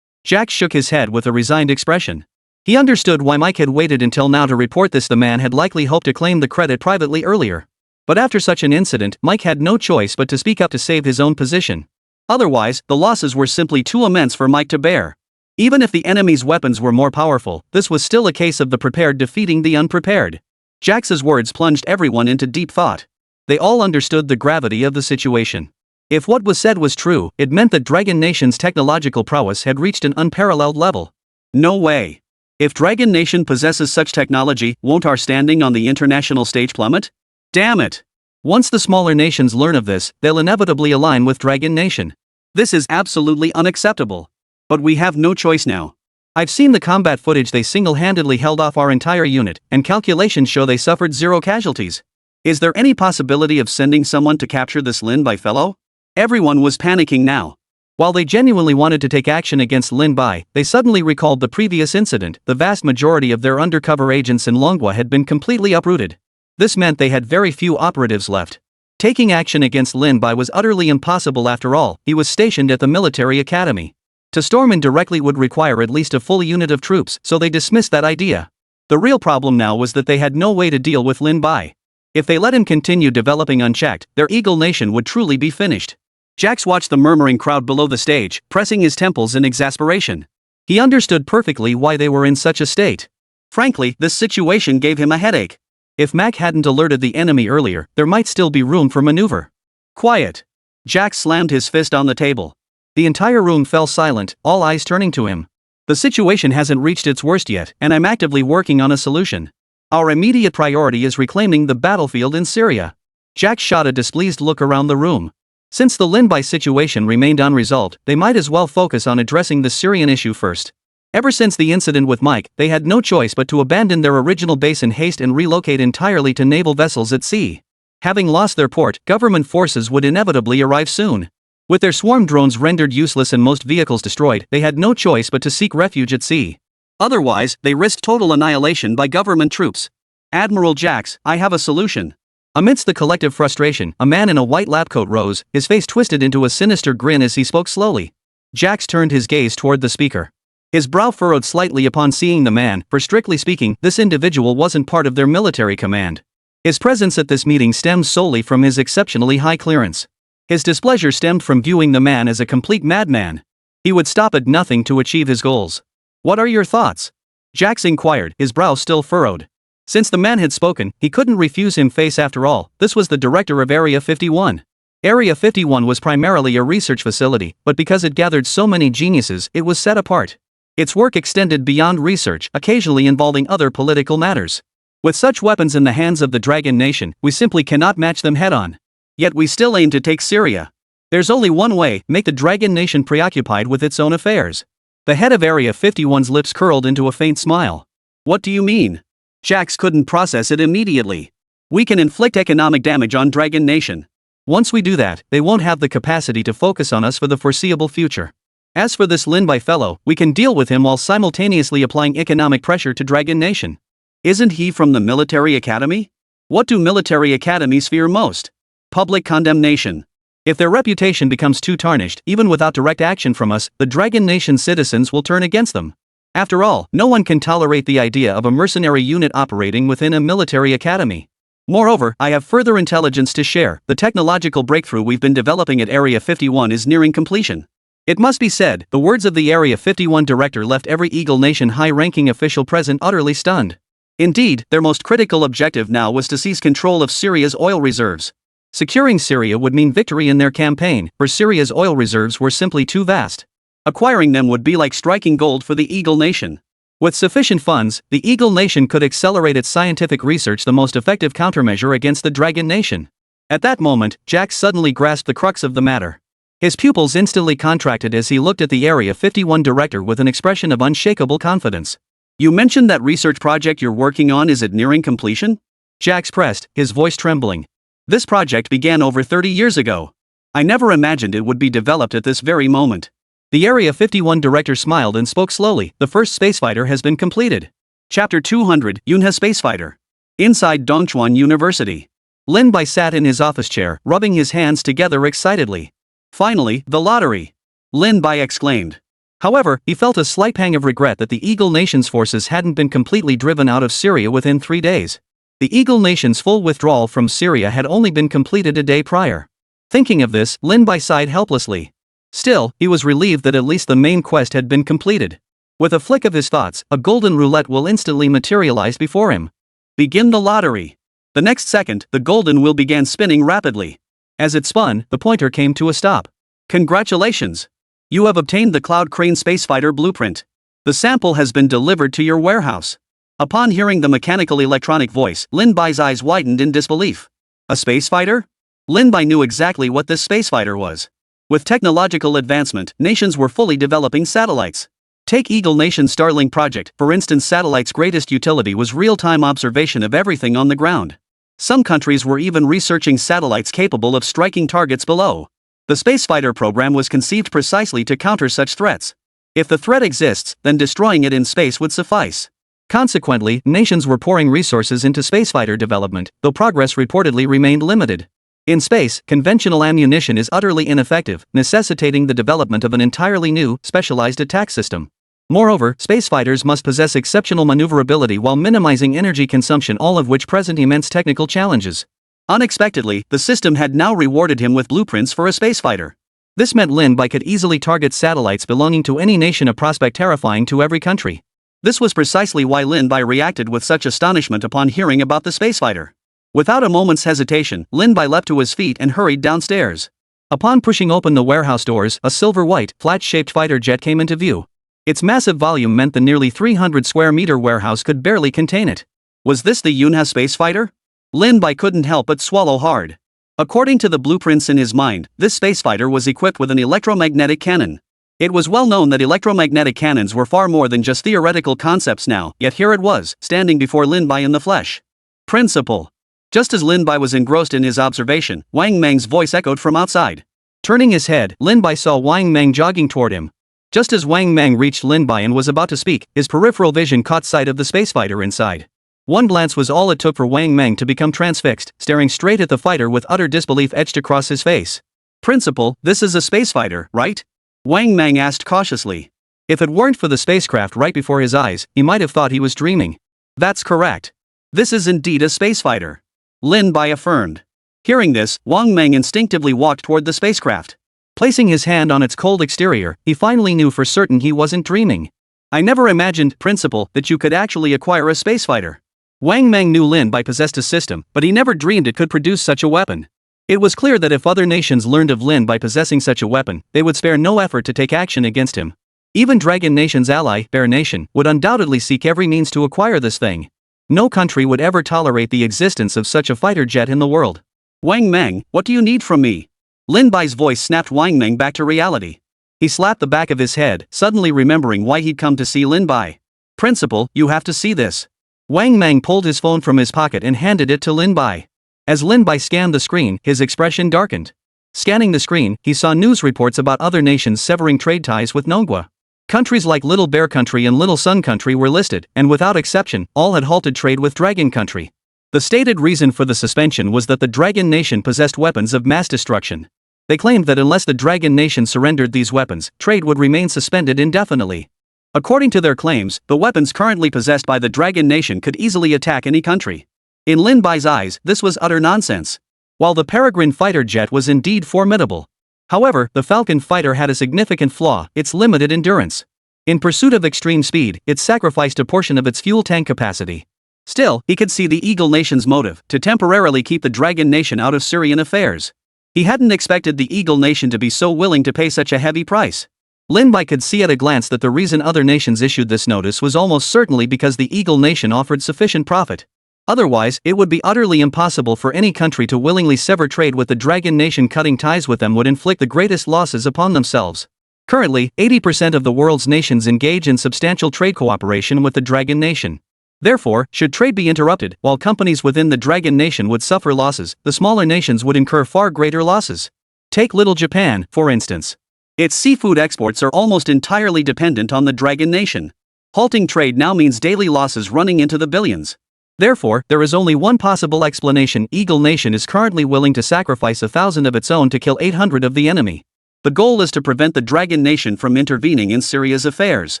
Jax shook his head with a resigned expression. He understood why Mike had waited until now to report this. The man had likely hoped to claim the credit privately earlier. But after such an incident, Mike had no choice but to speak up to save his own position. Otherwise, the losses were simply too immense for Mike to bear. Even if the enemy's weapons were more powerful, this was still a case of the prepared defeating the unprepared. Jax's words plunged everyone into deep thought. They all understood the gravity of the situation. If what was said was true, it meant that Dragon Nation's technological prowess had reached an unparalleled level. No way. If Dragon Nation possesses such technology, won't our standing on the international stage plummet? Damn it! Once the smaller nations learn of this, they'll inevitably align with Dragon Nation. This is absolutely unacceptable. But we have no choice now. I've seen the combat footage. They single-handedly held off our entire unit, and calculations show they suffered 0 casualties. Is there any possibility of sending someone to capture this Lin Bai fellow? Everyone was panicking now. While they genuinely wanted to take action against Lin Bai, they suddenly recalled the previous incident. The vast majority of their undercover agents in Longwa had been completely uprooted. This meant they had very few operatives left. Taking action against Lin Bai was utterly impossible. After all, he was stationed at the military academy. To storm in directly would require at least a full unit of troops, so they dismissed that idea. The real problem now was that they had no way to deal with Lin Bai. If they let him continue developing unchecked, their Eagle Nation would truly be finished. Jax watched the murmuring crowd below the stage, pressing his temples in exasperation. He understood perfectly why they were in such a state. Frankly, this situation gave him a headache. If Mac hadn't alerted the enemy earlier, there might still be room for maneuver. Quiet. Jax slammed his fist on the table. The entire room fell silent, all eyes turning to him. The situation hasn't reached its worst yet, and I'm actively working on a solution. Our immediate priority is reclaiming the battlefield in Syria. Jax shot a displeased look around the room. Since the Lin Bai situation remained unresolved, they might as well focus on addressing the Syrian issue first. Ever since the incident with Mike, they had no choice but to abandon their original base in haste and relocate entirely to naval vessels at sea. Having lost their port, government forces would inevitably arrive soon. With their swarm drones rendered useless and most vehicles destroyed, they had no choice but to seek refuge at sea. Otherwise, they risked total annihilation by government troops. Admiral Jax, I have a solution. Amidst the collective frustration, a man in a white lab coat rose, his face twisted into a sinister grin as he spoke slowly. Jax turned his gaze toward the speaker. His brow furrowed slightly upon seeing the man, for strictly speaking, this individual wasn't part of their military command. His presence at this meeting stemmed solely from his exceptionally high clearance. His displeasure stemmed from viewing the man as a complete madman. He would stop at nothing to achieve his goals. What are your thoughts? Jax inquired, his brow still furrowed. Since the man had spoken, he couldn't refuse him face after all. This was the director of Area 51. Area 51 was primarily a research facility, but because it gathered so many geniuses, it was set apart. Its work extended beyond research, occasionally involving other political matters. With such weapons in the hands of the Dragon Nation, we simply cannot match them head-on. Yet we still aim to take Syria. There's only one way: make the Dragon Nation preoccupied with its own affairs. The head of Area 51's lips curled into a faint smile. What do you mean? Jax couldn't process it immediately. We can inflict economic damage on Dragon Nation. Once we do that, they won't have the capacity to focus on us for the foreseeable future. As for this Lin Bai fellow, we can deal with him while simultaneously applying economic pressure to Dragon Nation. Isn't he from the military academy? What do military academies fear most? Public condemnation. If their reputation becomes too tarnished, even without direct action from us, the Dragon Nation citizens will turn against them. After all, no one can tolerate the idea of a mercenary unit operating within a military academy. Moreover, I have further intelligence to share. The technological breakthrough we've been developing at Area 51 is nearing completion. It must be said, the words of the Area 51 director left every Eagle Nation high-ranking official present utterly stunned. Indeed, their most critical objective now was to seize control of Syria's oil reserves. Securing Syria would mean victory in their campaign, for Syria's oil reserves were simply too vast. Acquiring them would be like striking gold for the Eagle Nation. With sufficient funds, the Eagle Nation could accelerate its scientific research, the most effective countermeasure against the Dragon Nation. At that moment, Jax suddenly grasped the crux of the matter. His pupils instantly contracted as he looked at the Area 51 director with an expression of unshakable confidence. You mentioned that research project you're working on, is it nearing completion? Jax pressed, his voice trembling. This project began over 30 years ago. I never imagined it would be developed at this very moment. The Area 51 director smiled and spoke slowly. The first spacefighter has been completed. Chapter 200, Yunhe Spacefighter. Inside Dongchuan University. Lin Bai sat in his office chair, rubbing his hands together excitedly. Finally, the lottery! Lin Bai exclaimed. However, he felt a slight pang of regret that the Eagle Nation's forces hadn't been completely driven out of Syria within 3 days. The Eagle Nation's full withdrawal from Syria had only been completed a day prior. Thinking of this, Lin Bai sighed helplessly. Still, he was relieved that at least the main quest had been completed. With a flick of his thoughts, a golden roulette will instantly materialize before him. Begin the lottery. The next second, the golden wheel began spinning rapidly. As it spun, the pointer came to a stop. Congratulations! You have obtained the Cloud Crane Spacefighter blueprint. The sample has been delivered to your warehouse. Upon hearing the mechanical electronic voice, Lin Bai's eyes widened in disbelief. A spacefighter? Lin Bai knew exactly what this spacefighter was. With technological advancement, nations were fully developing satellites. Take Eagle Nation's Starlink project, for instance. Satellite's greatest utility was real-time observation of everything on the ground. Some countries were even researching satellites capable of striking targets below. The spacefighter program was conceived precisely to counter such threats. If the threat exists, then destroying it in space would suffice. Consequently, nations were pouring resources into spacefighter development, though progress reportedly remained limited. In space, conventional ammunition is utterly ineffective, necessitating the development of an entirely new, specialized attack system. Moreover, space fighters must possess exceptional maneuverability while minimizing energy consumption, all of which present immense technical challenges. Unexpectedly, the system had now rewarded him with blueprints for a space fighter. This meant Lin Bai could easily target satellites belonging to any nation, a prospect terrifying to every country. This was precisely why Lin Bai reacted with such astonishment upon hearing about the space fighter. Without a moment's hesitation, Lin Bai leapt to his feet and hurried downstairs. Upon pushing open the warehouse doors, a silver-white, flat-shaped fighter jet came into view. Its massive volume meant the nearly 300 square meter warehouse could barely contain it. Was this the Yunha space fighter? Lin Bai couldn't help but swallow hard. According to the blueprints in his mind, this space fighter was equipped with an electromagnetic cannon. It was well known that electromagnetic cannons were far more than just theoretical concepts now, yet here it was, standing before Lin Bai in the flesh. Principal. Just as Lin Bai was engrossed in his observation, Wang Meng's voice echoed from outside. Turning his head, Lin Bai saw Wang Meng jogging toward him. Just as Wang Meng reached Lin Bai and was about to speak, his peripheral vision caught sight of the space fighter inside. One glance was all it took for Wang Meng to become transfixed, staring straight at the fighter with utter disbelief etched across his face. Principal, this is a space fighter, right? Wang Meng asked cautiously. If it weren't for the spacecraft right before his eyes, he might have thought he was dreaming. That's correct. This is indeed a space fighter. Lin Bai affirmed. Hearing this, Wang Meng instinctively walked toward the spacecraft. Placing his hand on its cold exterior, he finally knew for certain he wasn't dreaming. I never imagined, Principal, that you could actually acquire a space fighter. Wang Meng knew Lin Bai possessed a system, but he never dreamed it could produce such a weapon. It was clear that if other nations learned of Lin Bai possessing such a weapon, they would spare no effort to take action against him. Even Dragon Nation's ally, Bear Nation, would undoubtedly seek every means to acquire this thing. No country would ever tolerate the existence of such a fighter jet in the world. Wang Meng, what do you need from me? Lin Bai's voice snapped Wang Meng back to reality. He slapped the back of his head, suddenly remembering why he'd come to see Lin Bai. Principal, you have to see this. Wang Meng pulled his phone from his pocket and handed it to Lin Bai. As Lin Bai scanned the screen, his expression darkened. Scanning the screen, he saw news reports about other nations severing trade ties with Nongwa. Countries like Little Bear Country and Little Sun Country were listed, and without exception, all had halted trade with Dragon Country. The stated reason for the suspension was that the Dragon Nation possessed weapons of mass destruction. They claimed that unless the Dragon Nation surrendered these weapons, trade would remain suspended indefinitely. According to their claims, the weapons currently possessed by the Dragon Nation could easily attack any country. In Lin Bai's eyes, this was utter nonsense. While the Peregrine fighter jet was indeed formidable. However, the Falcon fighter had a significant flaw: its limited endurance. In pursuit of extreme speed, it sacrificed a portion of its fuel tank capacity. Still, he could see the Eagle Nation's motive: to temporarily keep the Dragon Nation out of Syrian affairs. He hadn't expected the Eagle Nation to be so willing to pay such a heavy price. Lin Bai could see at a glance that the reason other nations issued this notice was almost certainly because the Eagle Nation offered sufficient profit. Otherwise, it would be utterly impossible for any country to willingly sever trade with the Dragon Nation. Cutting ties with them would inflict the greatest losses upon themselves. Currently, 80% of the world's nations engage in substantial trade cooperation with the Dragon Nation. Therefore, should trade be interrupted, while companies within the Dragon Nation would suffer losses, the smaller nations would incur far greater losses. Take Little Japan, for instance. Its seafood exports are almost entirely dependent on the Dragon Nation. Halting trade now means daily losses running into the billions. Therefore, there is only one possible explanation: Eagle Nation is currently willing to sacrifice 1,000 of its own to kill 800 of the enemy. The goal is to prevent the Dragon Nation from intervening in Syria's affairs.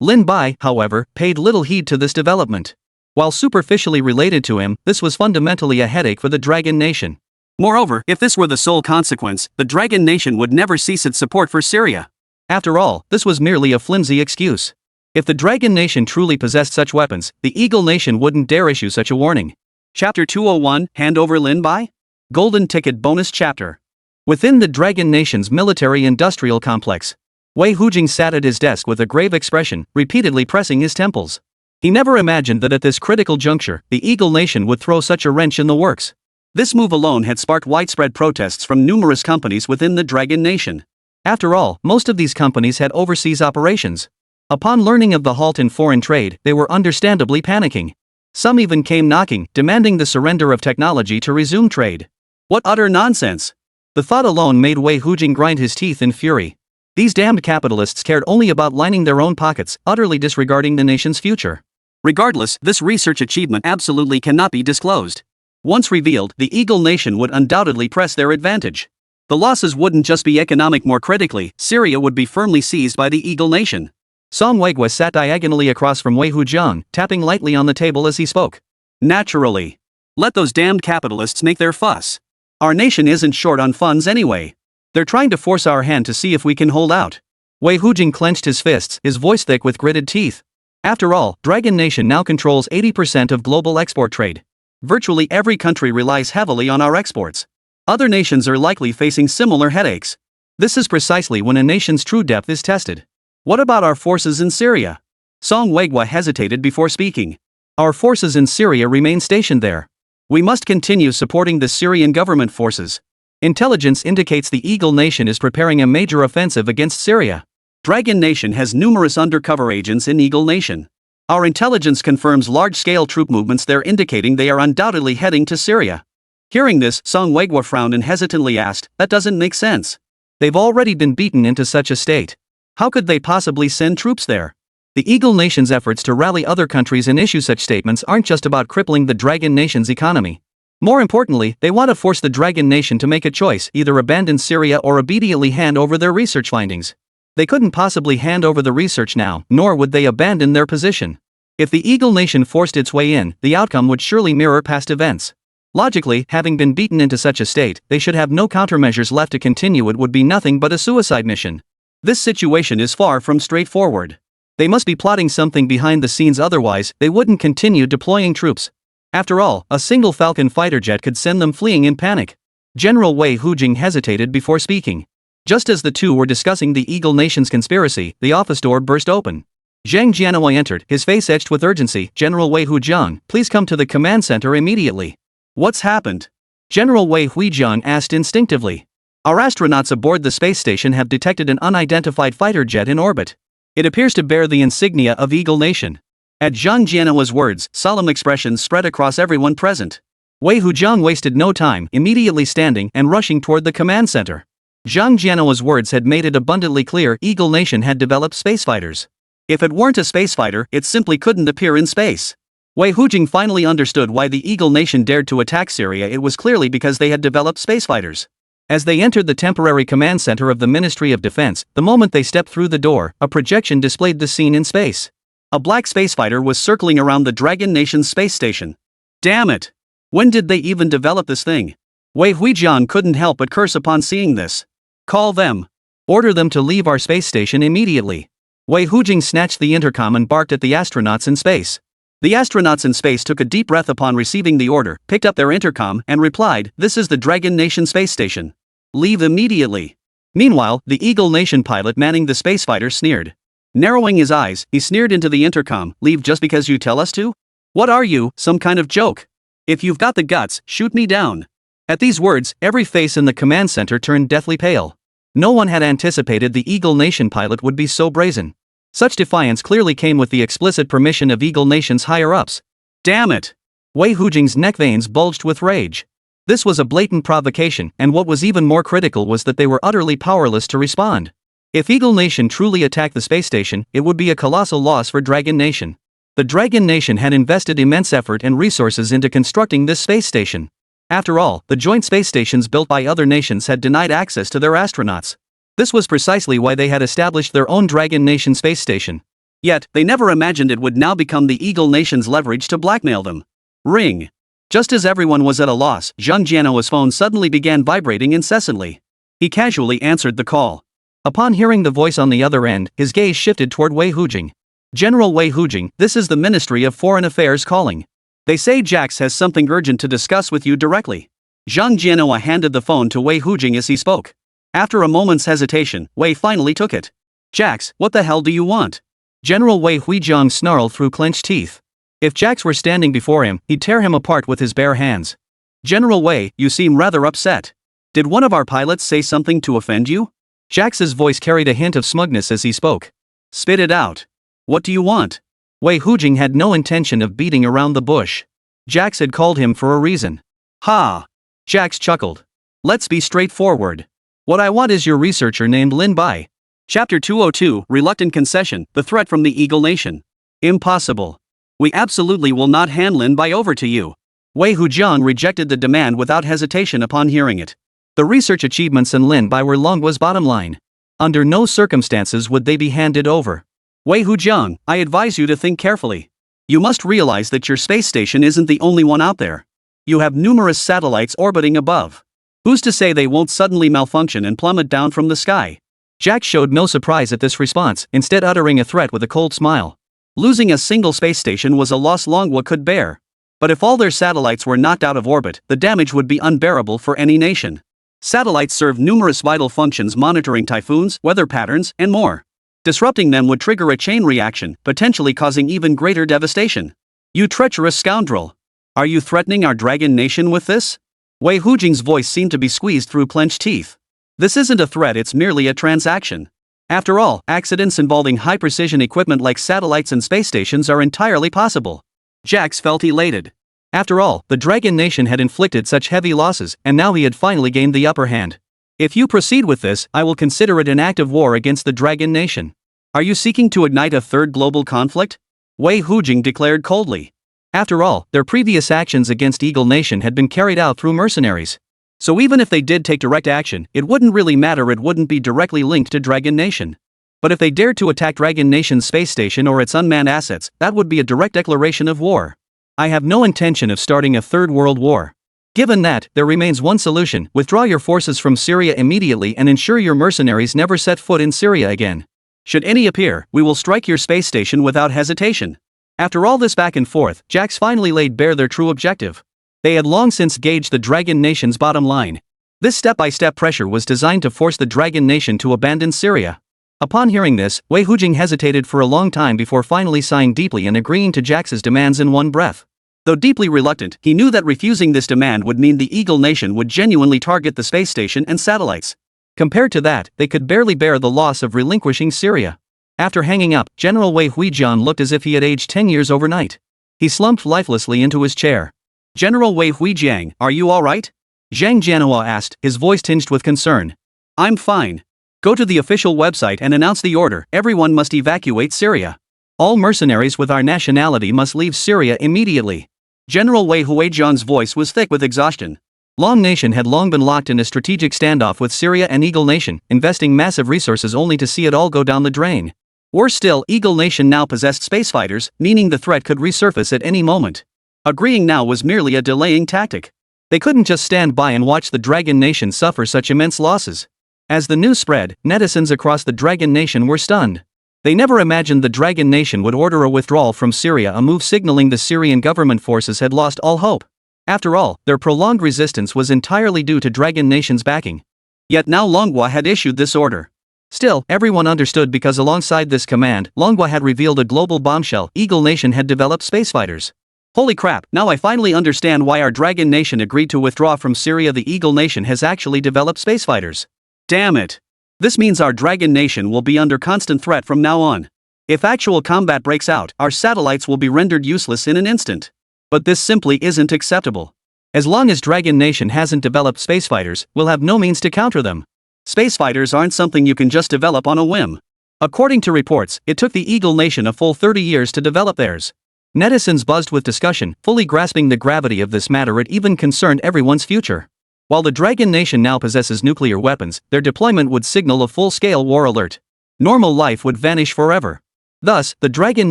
Lin Bai, however, paid little heed to this development. While superficially related to him, this was fundamentally a headache for the Dragon Nation. Moreover, if this were the sole consequence, the Dragon Nation would never cease its support for Syria. After all, this was merely a flimsy excuse. If the Dragon Nation truly possessed such weapons, the Eagle Nation wouldn't dare issue such a warning. Chapter 201, Hand Over Lin Bai? Golden Ticket Bonus Chapter. Within the Dragon Nation's military-industrial complex, Wei Hujing sat at his desk with a grave expression, repeatedly pressing his temples. He never imagined that at this critical juncture, the Eagle Nation would throw such a wrench in the works. This move alone had sparked widespread protests from numerous companies within the Dragon Nation. After all, most of these companies had overseas operations. Upon learning of the halt in foreign trade, they were understandably panicking. Some even came knocking, demanding the surrender of technology to resume trade. What utter nonsense! The thought alone made Wei Hujing grind his teeth in fury. These damned capitalists cared only about lining their own pockets, utterly disregarding the nation's future. Regardless, this research achievement absolutely cannot be disclosed. Once revealed, the Eagle Nation would undoubtedly press their advantage. The losses wouldn't just be economic; more critically, Syria would be firmly seized by the Eagle Nation. Song Weigwa sat diagonally across from Wei Hujiang, tapping lightly on the table as he spoke. Naturally. Let those damned capitalists make their fuss. Our nation isn't short on funds anyway. They're trying to force our hand to see if we can hold out. Wei Hujing clenched his fists, his voice thick with gritted teeth. After all, Dragon Nation now controls 80% of global export trade. Virtually every country relies heavily on our exports. Other nations are likely facing similar headaches. This is precisely when a nation's true depth is tested. What about our forces in Syria? Song Weigwa hesitated before speaking. Our forces in Syria remain stationed there. We must continue supporting the Syrian government forces. Intelligence indicates the Eagle Nation is preparing a major offensive against Syria. Dragon Nation has numerous undercover agents in Eagle Nation. Our intelligence confirms large-scale troop movements there, indicating they are undoubtedly heading to Syria. Hearing this, Song Weigwa frowned and hesitantly asked, "That doesn't make sense. They've already been beaten into such a state. How could they possibly send troops there?" The Eagle Nation's efforts to rally other countries and issue such statements aren't just about crippling the Dragon Nation's economy. More importantly, they want to force the Dragon Nation to make a choice, either abandon Syria or immediately hand over their research findings. They couldn't possibly hand over the research now, nor would they abandon their position. If the Eagle Nation forced its way in, the outcome would surely mirror past events. Logically, having been beaten into such a state, they should have no countermeasures left to continue. It would be nothing but a suicide mission. This situation is far from straightforward. They must be plotting something behind the scenes, otherwise, they wouldn't continue deploying troops. After all, a single Falcon fighter jet could send them fleeing in panic. General Wei Hujing hesitated before speaking. Just as the two were discussing the Eagle Nation's conspiracy, the office door burst open. Zhang Jianhua entered, his face etched with urgency. "General Wei Hujiang, please come to the command center immediately." What's happened? General Wei Hujiang asked instinctively. Our astronauts aboard the space station have detected an unidentified fighter jet in orbit. It appears to bear the insignia of Eagle Nation. At Zhang Jianhua's words, solemn expressions spread across everyone present. Wei Hujiang wasted no time, immediately standing and rushing toward the command center. Zhang Jianhua's words had made it abundantly clear Eagle Nation had developed space fighters. If it weren't a space fighter, it simply couldn't appear in space. Wei Hujing finally understood why the Eagle Nation dared to attack Syria. It was clearly because they had developed space fighters. As they entered the temporary command center of the Ministry of Defense, the moment they stepped through the door, a projection displayed the scene in space. A black space fighter was circling around the Dragon Nation's space station. Damn it! When did they even develop this thing? Wei Huijian couldn't help but curse upon seeing this. Call them. Order them to leave our space station immediately. Wei Hujing snatched the intercom and barked at the astronauts in space. The astronauts in space took a deep breath upon receiving the order, picked up their intercom, and replied, "This is the Dragon Nation space station. Leave immediately." Meanwhile, the Eagle Nation pilot manning the space fighter sneered. Narrowing his eyes, he sneered into the intercom, "Leave just because you tell us to? What are you, some kind of joke? If you've got the guts, shoot me down." At these words, every face in the command center turned deathly pale. No one had anticipated the Eagle Nation pilot would be so brazen. Such defiance clearly came with the explicit permission of Eagle Nation's higher-ups. Damn it! Wei Hujing's neck veins bulged with rage. This was a blatant provocation, and what was even more critical was that they were utterly powerless to respond. If Eagle Nation truly attacked the space station, it would be a colossal loss for Dragon Nation. The Dragon Nation had invested immense effort and resources into constructing this space station. After all, the joint space stations built by other nations had denied access to their astronauts. This was precisely why they had established their own Dragon Nation space station. Yet, they never imagined it would now become the Eagle Nation's leverage to blackmail them. Ring. Just as everyone was at a loss, Zhang Jianhua's phone suddenly began vibrating incessantly. He casually answered the call. Upon hearing the voice on the other end, his gaze shifted toward Wei Hujing. "General Wei Hujing, this is the Ministry of Foreign Affairs calling. They say Jax has something urgent to discuss with you directly." Zhang Jianhua handed the phone to Wei Hujing as he spoke. After a moment's hesitation, Wei finally took it. "Jax, what the hell do you want?" General Wei Huijiang snarled through clenched teeth. If Jax were standing before him, he'd tear him apart with his bare hands. "General Wei, you seem rather upset. Did one of our pilots say something to offend you?" Jax's voice carried a hint of smugness as he spoke. "Spit it out. What do you want?" Wei Hujing had no intention of beating around the bush. Jax had called him for a reason. "Ha!" Jax chuckled. "Let's be straightforward. What I want is your researcher named Lin Bai." Chapter 202, Reluctant Concession, the Threat from the Eagle Nation. "Impossible. We absolutely will not hand Lin Bai over to you." Wei Hujiang rejected the demand without hesitation upon hearing it. The research achievements in Lin Bai were Longhua's bottom line. Under no circumstances would they be handed over. Wei Hujiang, I advise you to think carefully. You must realize that your space station isn't the only one out there. You have numerous satellites orbiting above. Who's to say they won't suddenly malfunction and plummet down from the sky? Jack showed no surprise at this response, instead uttering a threat with a cold smile. Losing a single space station was a loss Manhwa could bear. But if all their satellites were knocked out of orbit, the damage would be unbearable for any nation. Satellites serve numerous vital functions, monitoring typhoons, weather patterns, and more. Disrupting them would trigger a chain reaction, potentially causing even greater devastation. You treacherous scoundrel! Are you threatening our dragon nation with this? Wei Hujiang's voice seemed to be squeezed through clenched teeth. This isn't a threat, it's merely a transaction. After all, accidents involving high-precision equipment like satellites and space stations are entirely possible. Jax felt elated. After all, the Dragon Nation had inflicted such heavy losses, and now he had finally gained the upper hand. If you proceed with this, I will consider it an act of war against the Dragon Nation. Are you seeking to ignite a third global conflict? Wei Hujiang declared coldly. After all, their previous actions against Eagle Nation had been carried out through mercenaries. So even if they did take direct action, it wouldn't really matter, it wouldn't be directly linked to Dragon Nation. But if they dared to attack Dragon Nation's space station or its unmanned assets, that would be a direct declaration of war. I have no intention of starting a third world war. Given that, there remains one solution: withdraw your forces from Syria immediately and ensure your mercenaries never set foot in Syria again. Should any appear, we will strike your space station without hesitation. After all this back and forth, Jax finally laid bare their true objective. They had long since gauged the Dragon Nation's bottom line. This step-by-step pressure was designed to force the Dragon Nation to abandon Syria. Upon hearing this, Wei Hujiang hesitated for a long time before finally sighing deeply and agreeing to Jax's demands in one breath. Though deeply reluctant, he knew that refusing this demand would mean the Eagle Nation would genuinely target the space station and satellites. Compared to that, they could barely bear the loss of relinquishing Syria. After hanging up, General Wei Huijian looked as if he had aged 10 years overnight. He slumped lifelessly into his chair. General Wei Huijiang, are you alright? Zhang Jianhua asked, his voice tinged with concern. I'm fine. Go to the official website and announce the order: everyone must evacuate Syria. All mercenaries with our nationality must leave Syria immediately. General Wei Huijian's voice was thick with exhaustion. Long Nation had long been locked in a strategic standoff with Syria and Eagle Nation, investing massive resources only to see it all go down the drain. Worse still, Eagle Nation now possessed space fighters, meaning the threat could resurface at any moment. Agreeing now was merely a delaying tactic. They couldn't just stand by and watch the Dragon Nation suffer such immense losses. As the news spread, netizens across the Dragon Nation were stunned. They never imagined the Dragon Nation would order a withdrawal from Syria, a move signaling the Syrian government forces had lost all hope. After all, their prolonged resistance was entirely due to Dragon Nation's backing. Yet now Manhwa had issued this order. Still, everyone understood because alongside this command, Manhwa had revealed a global bombshell: Eagle Nation had developed space fighters. Holy crap, now I finally understand why our Dragon Nation agreed to withdraw from Syria. The Eagle Nation has actually developed space fighters. Damn it. This means our Dragon Nation will be under constant threat from now on. If actual combat breaks out, our satellites will be rendered useless in an instant. But this simply isn't acceptable. As long as Dragon Nation hasn't developed space fighters, we'll have no means to counter them. Space fighters aren't something you can just develop on a whim. According to reports, it took the Eagle Nation a full 30 years to develop theirs. Netizens buzzed with discussion, fully grasping the gravity of this matter. It even concerned everyone's future. While the Dragon Nation now possesses nuclear weapons, their deployment would signal a full-scale war alert. Normal life would vanish forever. Thus, the Dragon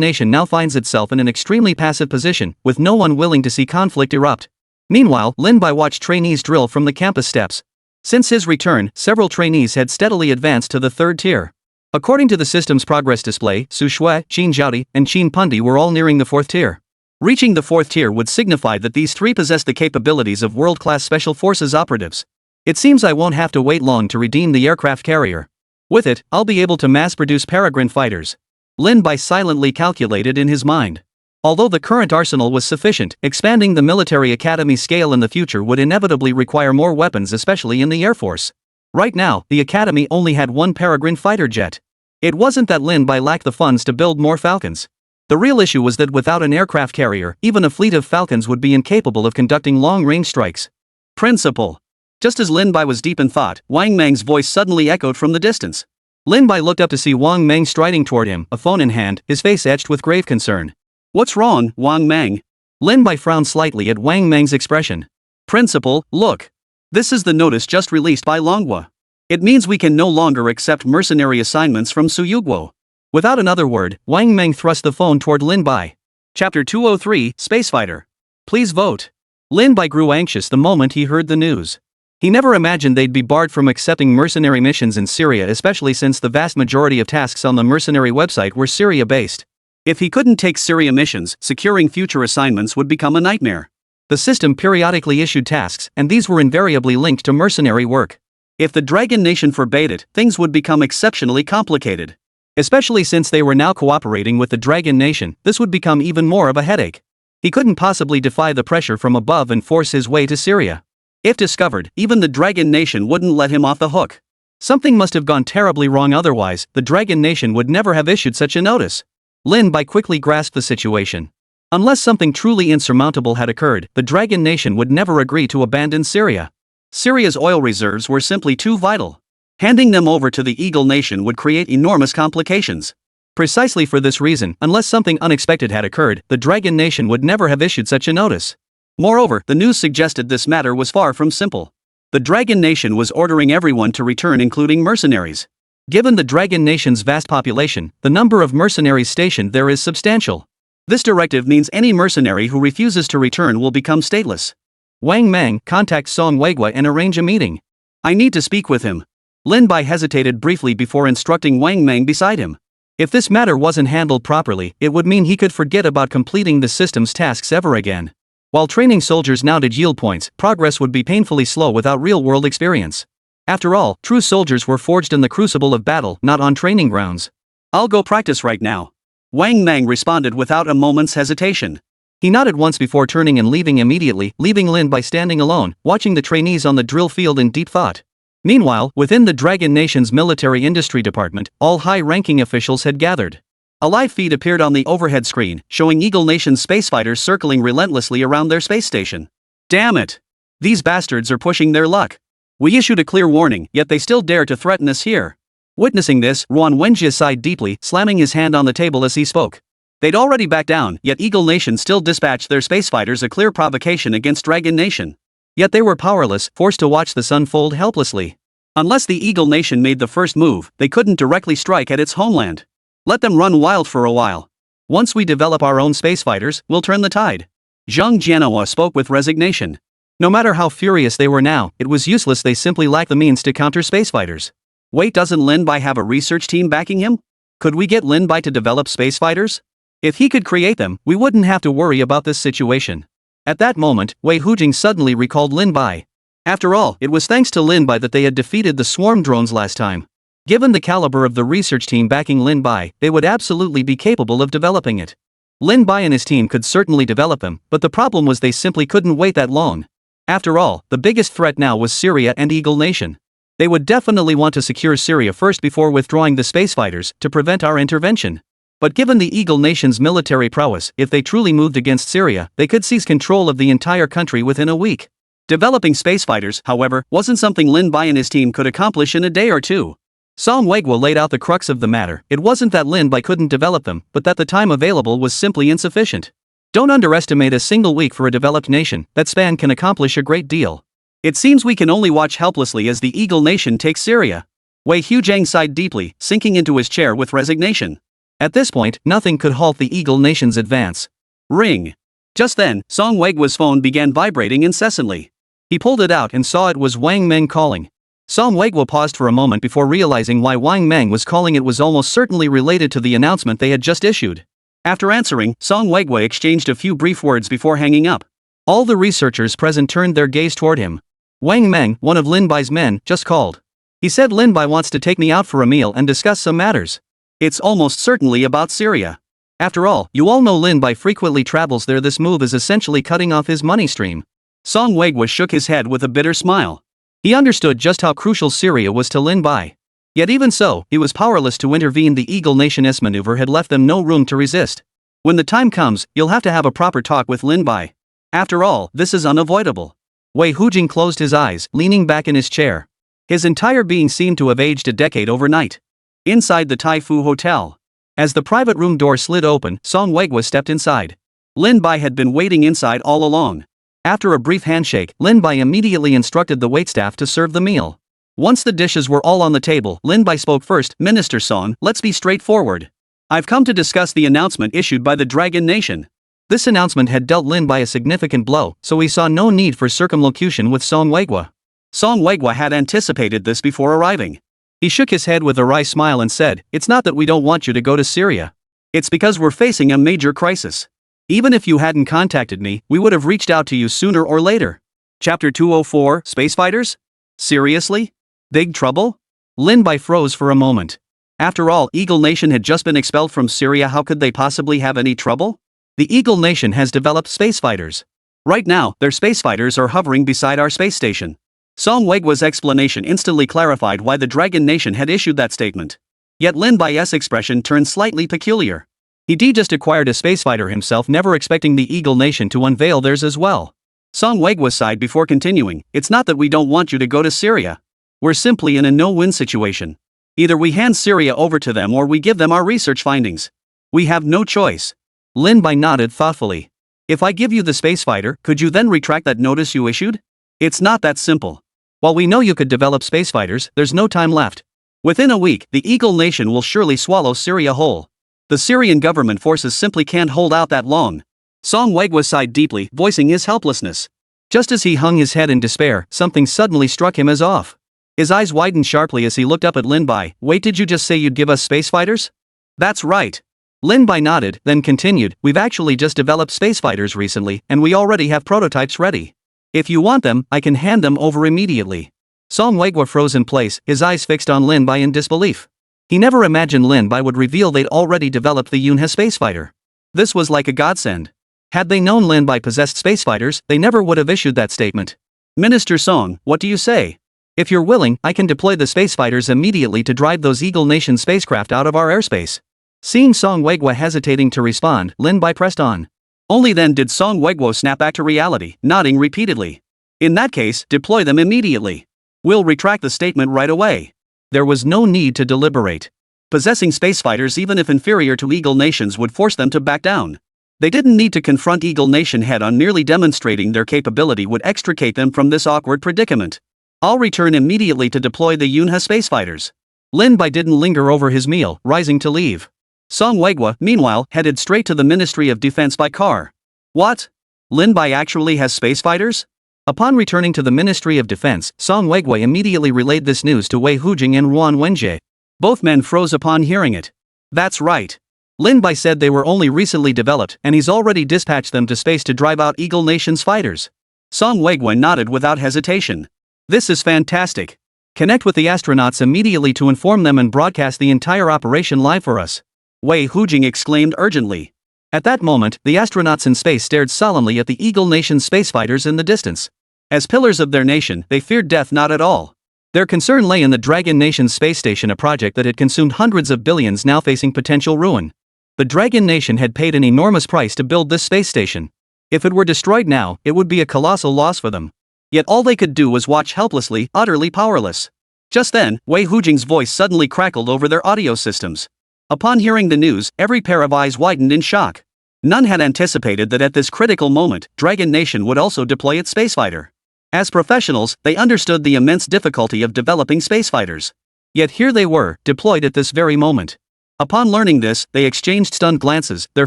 Nation now finds itself in an extremely passive position, with no one willing to see conflict erupt. Meanwhile, Lin Bai watched trainees drill from the campus steps. Since his return, several trainees had steadily advanced to the third tier. According to the system's progress display, Su Shui, Qin Zhaodi, and Qin Pundi were all nearing the fourth tier. Reaching the fourth tier would signify that these three possess the capabilities of world-class special forces operatives. It seems I won't have to wait long to redeem the aircraft carrier. With it, I'll be able to mass-produce peregrine fighters. Lin Bai silently calculated in his mind. Although the current arsenal was sufficient, expanding the military academy scale in the future would inevitably require more weapons, especially in the Air Force. Right now, the academy only had one peregrine fighter jet. It wasn't that Lin Bai lacked the funds to build more Falcons. The real issue was that without an aircraft carrier, even a fleet of Falcons would be incapable of conducting long-range strikes. Principal. Just as Lin Bai was deep in thought, Wang Meng's voice suddenly echoed from the distance. Lin Bai looked up to see Wang Meng striding toward him, a phone in hand, his face etched with grave concern. What's wrong, Wang Meng? Lin Bai frowned slightly at Wang Meng's expression. Principal, look. This is the notice just released by Manhwa. It means we can no longer accept mercenary assignments from Suyuguo. Without another word, Wang Meng thrust the phone toward Lin Bai. Chapter 203, Spacefighter. Please vote. Lin Bai grew anxious the moment he heard the news. He never imagined they'd be barred from accepting mercenary missions in Syria, especially since the vast majority of tasks on the mercenary website were Syria-based. If he couldn't take Syria missions, securing future assignments would become a nightmare. The system periodically issued tasks, and these were invariably linked to mercenary work. If the Dragon Nation forbade it, things would become exceptionally complicated. Especially since they were now cooperating with the Dragon Nation, this would become even more of a headache. He couldn't possibly defy the pressure from above and force his way to Syria. If discovered, even the Dragon Nation wouldn't let him off the hook. Something must have gone terribly wrong, otherwise, the Dragon Nation would never have issued such a notice. Lin Bai quickly grasped the situation. Unless something truly insurmountable had occurred, the Dragon Nation would never agree to abandon Syria. Syria's oil reserves were simply too vital. Handing them over to the Eagle Nation would create enormous complications. Precisely for this reason, unless something unexpected had occurred, the Dragon Nation would never have issued such a notice. Moreover, the news suggested this matter was far from simple. The Dragon Nation was ordering everyone to return, including mercenaries. Given the Dragon Nation's vast population, the number of mercenaries stationed there is substantial. This directive means any mercenary who refuses to return will become stateless. Wang Meng, contact Song Weigua and arrange a meeting. I need to speak with him. Lin Bai hesitated briefly before instructing Wang Meng beside him. If this matter wasn't handled properly, it would mean he could forget about completing the system's tasks ever again. While training soldiers now did yield points, progress would be painfully slow without real-world experience. After all, true soldiers were forged in the crucible of battle, not on training grounds. I'll go practice right now. Wang Meng responded without a moment's hesitation. He nodded once before turning and leaving immediately, leaving Lin Bai standing alone, watching the trainees on the drill field in deep thought. Meanwhile, within the Dragon Nation's military industry department, all high-ranking officials had gathered. A live feed appeared on the overhead screen, showing Eagle Nation's spacefighters circling relentlessly around their space station. Damn it! These bastards are pushing their luck. We issued a clear warning, yet they still dare to threaten us here. Witnessing this, Ruan Wenjie sighed deeply, slamming his hand on the table as he spoke. They'd already backed down, yet Eagle Nation still dispatched their spacefighters, a clear provocation against Dragon Nation. Yet they were powerless, forced to watch this unfold helplessly. Unless the Eagle Nation made the first move, they couldn't directly strike at its homeland. Let them run wild for a while. Once we develop our own spacefighters, we'll turn the tide. Zhang Jianhua spoke with resignation. No matter how furious they were now, it was useless. They simply lacked the means to counter spacefighters. Wait, doesn't Lin Bai have a research team backing him? Could we get Lin Bai to develop spacefighters? If he could create them, we wouldn't have to worry about this situation. At that moment, Wei Hujing suddenly recalled Lin Bai. After all, it was thanks to Lin Bai that they had defeated the swarm drones last time. Given the caliber of the research team backing Lin Bai, they would absolutely be capable of developing it. Lin Bai and his team could certainly develop them, but the problem was they simply couldn't wait that long. After all, the biggest threat now was Syria and Eagle Nation. They would definitely want to secure Syria first before withdrawing the spacefighters to prevent our intervention. But given the Eagle Nation's military prowess, if they truly moved against Syria, they could seize control of the entire country within a week. Developing spacefighters, however, wasn't something Lin Bai and his team could accomplish in a day or two. Song Weigua laid out the crux of the matter. It wasn't that Lin Bai couldn't develop them, but that the time available was simply insufficient. Don't underestimate a single week for a developed nation. That span can accomplish a great deal. It seems we can only watch helplessly as the Eagle Nation takes Syria. Wei Hujing sighed deeply, sinking into his chair with resignation. At this point, nothing could halt the Eagle Nation's advance. Ring. Just then, Song Weigua's phone began vibrating incessantly. He pulled it out and saw it was Wang Meng calling. Song Weigua paused for a moment before realizing why Wang Meng was calling. It was almost certainly related to the announcement they had just issued. After answering, Song Weigua exchanged a few brief words before hanging up. All the researchers present turned their gaze toward him. Wang Meng, one of Lin Bai's men, just called. He said Lin Bai wants to take me out for a meal and discuss some matters. It's almost certainly about Syria. After all, you all know Lin Bai frequently travels there. This move is essentially cutting off his money stream. Song Weigua shook his head with a bitter smile. He understood just how crucial Syria was to Lin Bai. Yet even so, he was powerless to intervene. The Eagle Nation's maneuver had left them no room to resist. When the time comes, you'll have to have a proper talk with Lin Bai. After all, this is unavoidable. Wei Hujing closed his eyes, leaning back in his chair. His entire being seemed to have aged a decade overnight. Inside the Tai Fu Hotel. As the private room door slid open, Song Weigua stepped inside. Lin Bai had been waiting inside all along. After a brief handshake, Lin Bai immediately instructed the waitstaff to serve the meal. Once the dishes were all on the table, Lin Bai spoke first. Minister Song, let's be straightforward. I've come to discuss the announcement issued by the Dragon Nation. This announcement had dealt Lin Bai a significant blow, so he saw no need for circumlocution with Song Weigwa. Song Weigwa had anticipated this before arriving. He shook his head with a wry smile and said, "It's not that we don't want you to go to Syria. It's because we're facing a major crisis. Even if you hadn't contacted me, we would have reached out to you sooner or later." Chapter 204, Space Fighters? Seriously? Big trouble? Lin Bai froze for a moment. After all, Eagle Nation had just been expelled from Syria. How could they possibly have any trouble? The Eagle Nation has developed space fighters. Right now, their space fighters are hovering beside our space station. Song Weigwa's explanation instantly clarified why the Dragon Nation had issued that statement. Yet Lin Bai's expression turned slightly peculiar. He just acquired a space fighter himself, never expecting the Eagle Nation to unveil theirs as well. Song Weigwa sighed before continuing, "It's not that we don't want you to go to Syria. We're simply in a no-win situation. Either we hand Syria over to them or we give them our research findings. We have no choice." Lin Bai nodded thoughtfully. "If I give you the space fighter, could you then retract that notice you issued? It's not that simple. While we know you could develop space fighters, there's no time left. Within a week, the Eagle Nation will surely swallow Syria whole. The Syrian government forces simply can't hold out that long." Song Weigwa sighed deeply, voicing his helplessness. Just as he hung his head in despair, something suddenly struck him as off. His eyes widened sharply as he looked up at Lin Bai. "Wait, did you just say you'd give us space fighters?" "That's right." Lin Bai nodded, then continued, "We've actually just developed space fighters recently, and we already have prototypes ready. If you want them, I can hand them over immediately." Song Weigwa froze in place, his eyes fixed on Lin Bai in disbelief. He never imagined Lin Bai would reveal they'd already developed the Yunhe space fighter. This was like a godsend. Had they known Lin Bai possessed space fighters, they never would have issued that statement. "Minister Song, what do you say? If you're willing, I can deploy the space fighters immediately to drive those Eagle Nation spacecraft out of our airspace." Seeing Song Weigwa hesitating to respond, Lin Bai pressed on. Only then did Song Weigwa snap back to reality, nodding repeatedly. "In that case, deploy them immediately. We'll retract the statement right away." There was no need to deliberate. Possessing space fighters, even if inferior to Eagle Nations, would force them to back down. They didn't need to confront Eagle Nation head-on. Merely demonstrating their capability would extricate them from this awkward predicament. "I'll return immediately to deploy the Yunhe space fighters." Lin Bai didn't linger over his meal, rising to leave. Song Weigwa, meanwhile, headed straight to the Ministry of Defense by car. "What? Lin Bai actually has space fighters?" Upon returning to the Ministry of Defense, Song Weigwa immediately relayed this news to Wei Hujing and Ruan Wenjie. Both men froze upon hearing it. "That's right. Lin Bai said they were only recently developed, and he's already dispatched them to space to drive out Eagle Nation's fighters." Song Weigwa nodded without hesitation. "This is fantastic. Connect with the astronauts immediately to inform them and broadcast the entire operation live for us," Wei Hujing exclaimed urgently. At that moment, the astronauts in space stared solemnly at the Eagle Nation space fighters in the distance. As pillars of their nation, they feared death not at all. Their concern lay in the Dragon Nation space station, a project that had consumed hundreds of billions, now facing potential ruin. The Dragon Nation had paid an enormous price to build this space station. If it were destroyed now, it would be a colossal loss for them. Yet all they could do was watch helplessly, utterly powerless. Just then, Wei Hujing's voice suddenly crackled over their audio systems. Upon hearing the news, every pair of eyes widened in shock. None had anticipated that at this critical moment, Dragon Nation would also deploy its space fighter. As professionals, they understood the immense difficulty of developing space fighters. Yet here they were, deployed at this very moment. Upon learning this, they exchanged stunned glances, their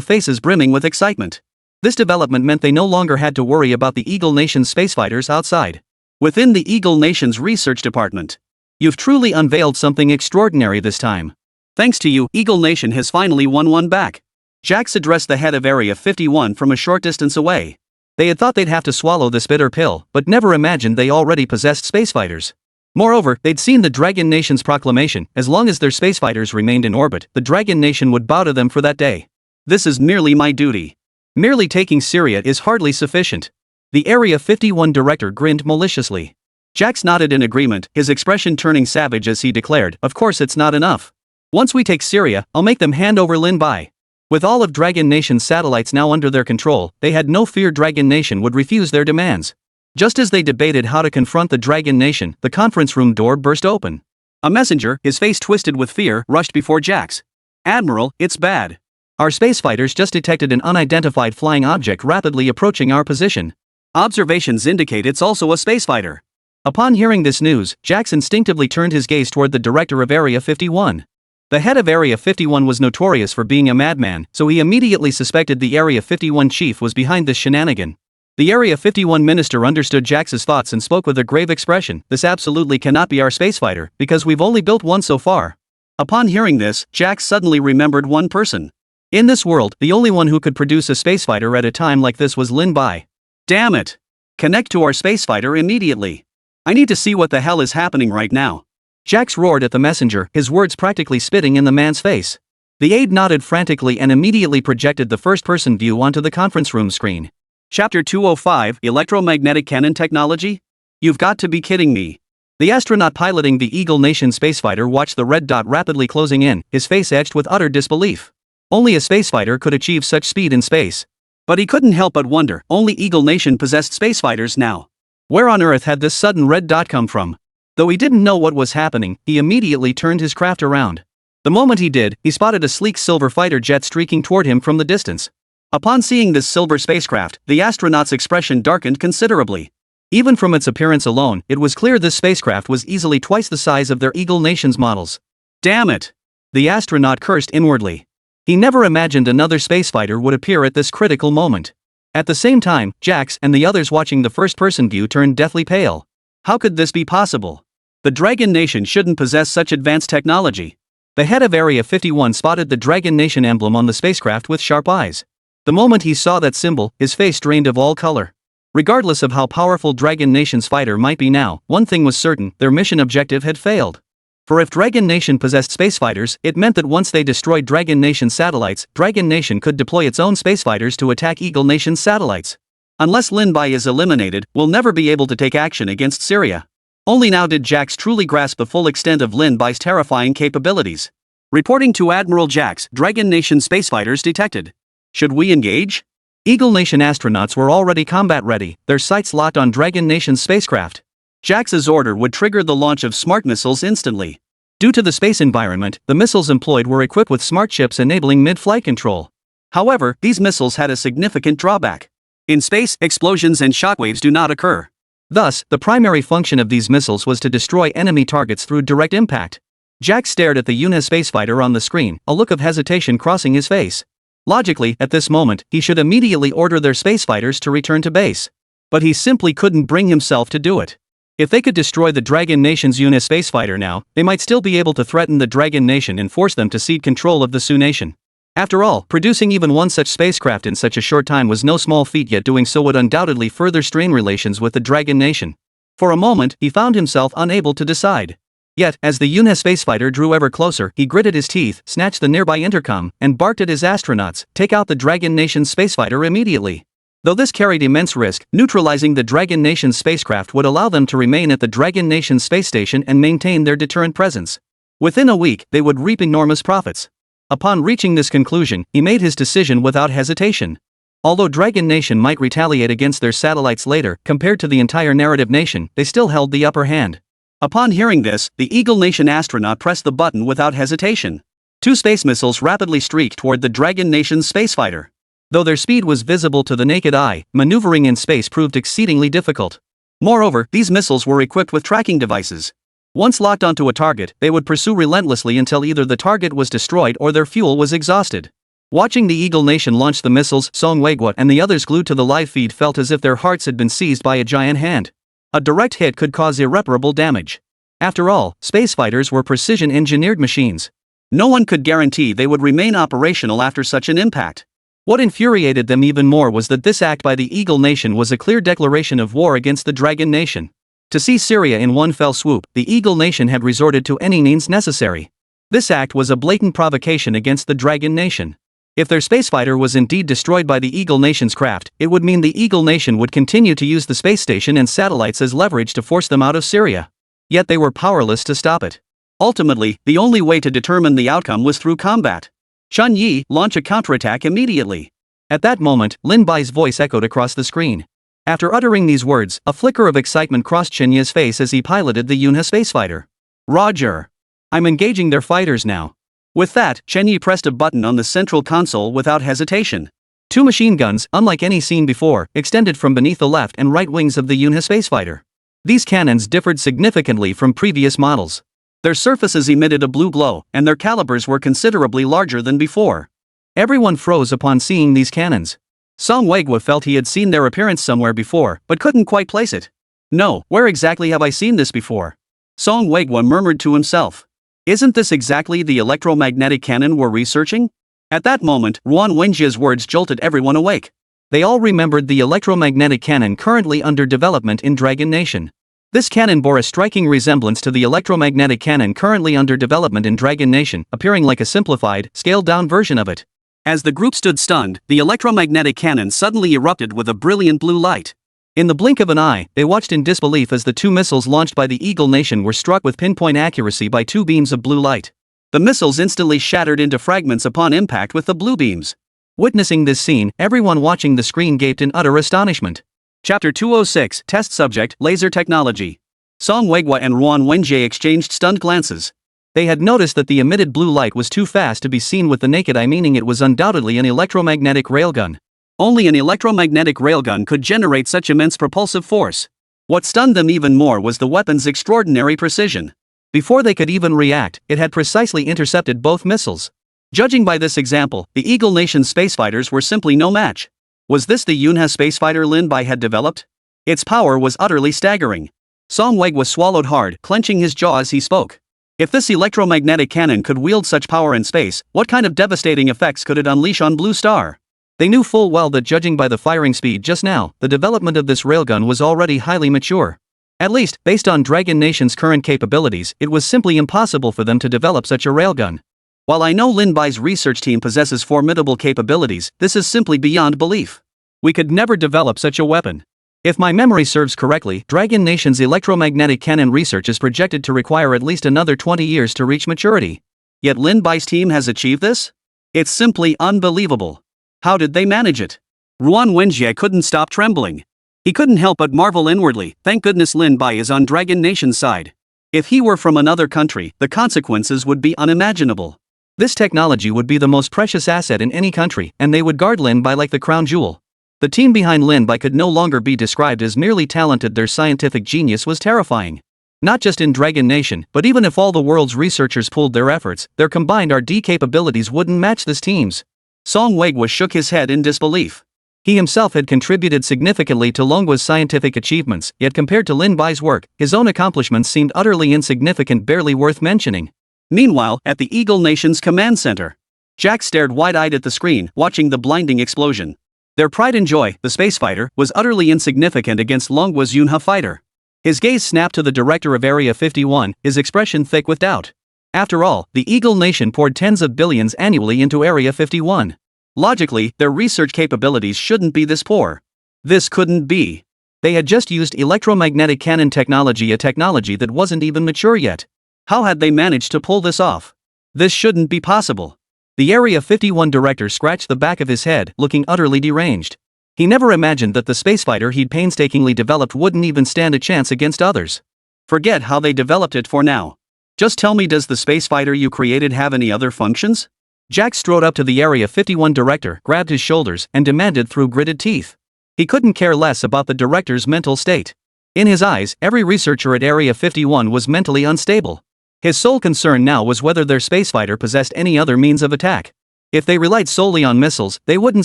faces brimming with excitement. This development meant they no longer had to worry about the Eagle Nation's space fighters outside. Within the Eagle Nation's research department. "You've truly unveiled something extraordinary this time. Thanks to you, Eagle Nation has finally won one back." Jax addressed the head of Area 51 from a short distance away. They had thought they'd have to swallow this bitter pill, but never imagined they already possessed space fighters. Moreover, they'd seen the Dragon Nation's proclamation: as long as their space fighters remained in orbit, the Dragon Nation would bow to them for that day. "This is merely my duty. Merely taking Syria is hardly sufficient." The Area 51 director grinned maliciously. Jax nodded in agreement, his expression turning savage as he declared, "Of course it's not enough. Once we take Syria, I'll make them hand over Lin Bai." With all of Dragon Nation's satellites now under their control, they had no fear Dragon Nation would refuse their demands. Just as they debated how to confront the Dragon Nation, the conference room door burst open. A messenger, his face twisted with fear, rushed before Jax. "Admiral, it's bad. Our space fighters just detected an unidentified flying object rapidly approaching our position. Observations indicate it's also a space fighter." Upon hearing this news, Jax instinctively turned his gaze toward the director of Area 51. The head of Area 51 was notorious for being a madman, so he immediately suspected the Area 51 chief was behind this shenanigan. The Area 51 minister understood Jax's thoughts and spoke with a grave expression. "This absolutely cannot be our spacefighter, because we've only built one so far." Upon hearing this, Jax suddenly remembered one person. In this world, the only one who could produce a spacefighter at a time like this was Lin Bai. Damn it! Connect to our spacefighter immediately. I need to see what the hell is happening right now. Jax roared at the messenger, his words practically spitting in the man's face. The aide nodded frantically and immediately projected the first-person view onto the conference room screen. Chapter 205, Electromagnetic Cannon Technology? You've got to be kidding me. The astronaut piloting the Eagle Nation spacefighter watched the red dot rapidly closing in, his face etched with utter disbelief. Only a spacefighter could achieve such speed in space. But he couldn't help but wonder, only Eagle Nation possessed spacefighters now. Where on earth had this sudden red dot come from? Though he didn't know what was happening, he immediately turned his craft around. The moment he did, he spotted a sleek silver fighter jet streaking toward him from the distance. Upon seeing this silver spacecraft, the astronaut's expression darkened considerably. Even from its appearance alone, it was clear this spacecraft was easily twice the size of their Eagle Nation's models. Damn it! The astronaut cursed inwardly. He never imagined another spacefighter would appear at this critical moment. At the same time, Jax and the others watching the first-person view turned deathly pale. How could this be possible? The Dragon Nation shouldn't possess such advanced technology. The head of Area 51 spotted the Dragon Nation emblem on the spacecraft with sharp eyes. The moment he saw that symbol, his face drained of all color. Regardless of how powerful Dragon Nation's fighter might be now, one thing was certain, their mission objective had failed. For if Dragon Nation possessed spacefighters, it meant that once they destroyed Dragon Nation's satellites, Dragon Nation could deploy its own spacefighters to attack Eagle Nation's satellites. Unless Lin Bai is eliminated, we'll never be able to take action against Syria. Only now did Jax truly grasp the full extent of Lin Bai's terrifying capabilities. Reporting to Admiral Jax, Dragon Nation spacefighters detected. Should we engage? Eagle Nation astronauts were already combat ready, their sights locked on Dragon Nation's spacecraft. Jax's order would trigger the launch of smart missiles instantly. Due to the space environment, the missiles employed were equipped with smart chips enabling mid-flight control. However, these missiles had a significant drawback. In space, explosions and shockwaves do not occur. Thus, the primary function of these missiles was to destroy enemy targets through direct impact. Jax stared at the Yuna spacefighter on the screen, a look of hesitation crossing his face. Logically, at this moment, he should immediately order their spacefighters to return to base. But he simply couldn't bring himself to do it. If they could destroy the Dragon Nation's Yuna spacefighter now, they might still be able to threaten the Dragon Nation and force them to cede control of the Su Nation. After all, producing even one such spacecraft in such a short time was no small feat, yet doing so would undoubtedly further strain relations with the Dragon Nation. For a moment, he found himself unable to decide. Yet, as the Yuna spacefighter drew ever closer, he gritted his teeth, snatched the nearby intercom, and barked at his astronauts, "Take out the Dragon Nation's spacefighter immediately." Though this carried immense risk, neutralizing the Dragon Nation's spacecraft would allow them to remain at the Dragon Nation's space station and maintain their deterrent presence. Within a week, they would reap enormous profits. Upon reaching this conclusion, he made his decision without hesitation. Although Dragon Nation might retaliate against their satellites later, compared to the entire Narrative Nation, they still held the upper hand. Upon hearing this, the Eagle Nation astronaut pressed the button without hesitation. Two space missiles rapidly streaked toward the Dragon Nation's spacefighter. Though their speed was visible to the naked eye, maneuvering in space proved exceedingly difficult. Moreover, these missiles were equipped with tracking devices. Once locked onto a target, they would pursue relentlessly until either the target was destroyed or their fuel was exhausted. Watching the Eagle Nation launch the missiles, Song Weiguo and the others glued to the live feed felt as if their hearts had been seized by a giant hand. A direct hit could cause irreparable damage. After all, spacefighters were precision-engineered machines. No one could guarantee they would remain operational after such an impact. What infuriated them even more was that this act by the Eagle Nation was a clear declaration of war against the Dragon Nation. To seize Syria in one fell swoop, the Eagle Nation had resorted to any means necessary. This act was a blatant provocation against the Dragon Nation. If their spacefighter was indeed destroyed by the Eagle Nation's craft, it would mean the Eagle Nation would continue to use the space station and satellites as leverage to force them out of Syria. Yet they were powerless to stop it. Ultimately, the only way to determine the outcome was through combat. Chun Yi, launch a counterattack immediately. At that moment, Lin Bai's voice echoed across the screen. After uttering these words, a flicker of excitement crossed Chen Yi's face as he piloted the Yunhe spacefighter. Roger. I'm engaging their fighters now. With that, Chen Yi pressed a button on the central console without hesitation. Two machine guns, unlike any seen before, extended from beneath the left and right wings of the Yunhe spacefighter. These cannons differed significantly from previous models. Their surfaces emitted a blue glow, and their calibers were considerably larger than before. Everyone froze upon seeing these cannons. Song Weigwa felt he had seen their appearance somewhere before, but couldn't quite place it. No, where exactly have I seen this before? Song Weigwa murmured to himself. Isn't this exactly the electromagnetic cannon we're researching? At that moment, Ruan Wenjia's words jolted everyone awake. They all remembered the electromagnetic cannon currently under development in Dragon Nation. This cannon bore a striking resemblance to the electromagnetic cannon currently under development in Dragon Nation, appearing like a simplified, scaled-down version of it. As the group stood stunned, the electromagnetic cannon suddenly erupted with a brilliant blue light. In the blink of an eye, they watched in disbelief as the two missiles launched by the Eagle Nation were struck with pinpoint accuracy by two beams of blue light. The missiles instantly shattered into fragments upon impact with the blue beams. Witnessing this scene, everyone watching the screen gaped in utter astonishment. Chapter 206, Test Subject, Laser Technology. Song Weigwa and Ruan Wenjie exchanged stunned glances. They had noticed that the emitted blue light was too fast to be seen with the naked eye, meaning it was undoubtedly an electromagnetic railgun. Only an electromagnetic railgun could generate such immense propulsive force. What stunned them even more was the weapon's extraordinary precision. Before they could even react, it had precisely intercepted both missiles. Judging by this example, the Eagle Nation spacefighters were simply no match. Was this the Yunha spacefighter Lin Bai had developed? Its power was utterly staggering. Song Weigwa swallowed hard, clenching his jaw as he spoke. If this electromagnetic cannon could wield such power in space, what kind of devastating effects could it unleash on Blue Star? They knew full well that judging by the firing speed just now, the development of this railgun was already highly mature. At least, based on Dragon Nation's current capabilities, it was simply impossible for them to develop such a railgun. While I know Lin Bai's research team possesses formidable capabilities, this is simply beyond belief. We could never develop such a weapon. If my memory serves correctly, Dragon Nation's electromagnetic cannon research is projected to require at least another 20 years to reach maturity. Yet Lin Bai's team has achieved this? It's simply unbelievable. How did they manage it? Ruan Wenjie couldn't stop trembling. He couldn't help but marvel inwardly. Thank goodness Lin Bai is on Dragon Nation's side. If he were from another country, the consequences would be unimaginable. This technology would be the most precious asset in any country, and they would guard Lin Bai like the crown jewel. The team behind Lin Bai could no longer be described as merely talented. Their scientific genius was terrifying. Not just in Dragon Nation, but even if all the world's researchers pooled their efforts, their combined R&D capabilities wouldn't match this team's. Song Weigwa shook his head in disbelief. He himself had contributed significantly to Longwa's scientific achievements, yet compared to Lin Bai's work, his own accomplishments seemed utterly insignificant, barely worth mentioning. Meanwhile, at the Eagle Nation's command center, Jack stared wide-eyed at the screen, watching the blinding explosion. Their pride and joy, the spacefighter, was utterly insignificant against Longwa's Yunha fighter. His gaze snapped to the director of Area 51, his expression thick with doubt. After all, the Eagle Nation poured tens of billions annually into Area 51. Logically, their research capabilities shouldn't be this poor. This couldn't be. They had just used electromagnetic cannon technology, a technology that wasn't even mature yet. How had they managed to pull this off? This shouldn't be possible. The Area 51 director scratched the back of his head, looking utterly deranged. He never imagined that the spacefighter he'd painstakingly developed wouldn't even stand a chance against others. Forget how they developed it for now. Just tell me, does the spacefighter you created have any other functions? Jack strode up to the Area 51 director, grabbed his shoulders, and demanded through gritted teeth. He couldn't care less about the director's mental state. In his eyes, every researcher at Area 51 was mentally unstable. His sole concern now was whether their spacefighter possessed any other means of attack. If they relied solely on missiles, they wouldn't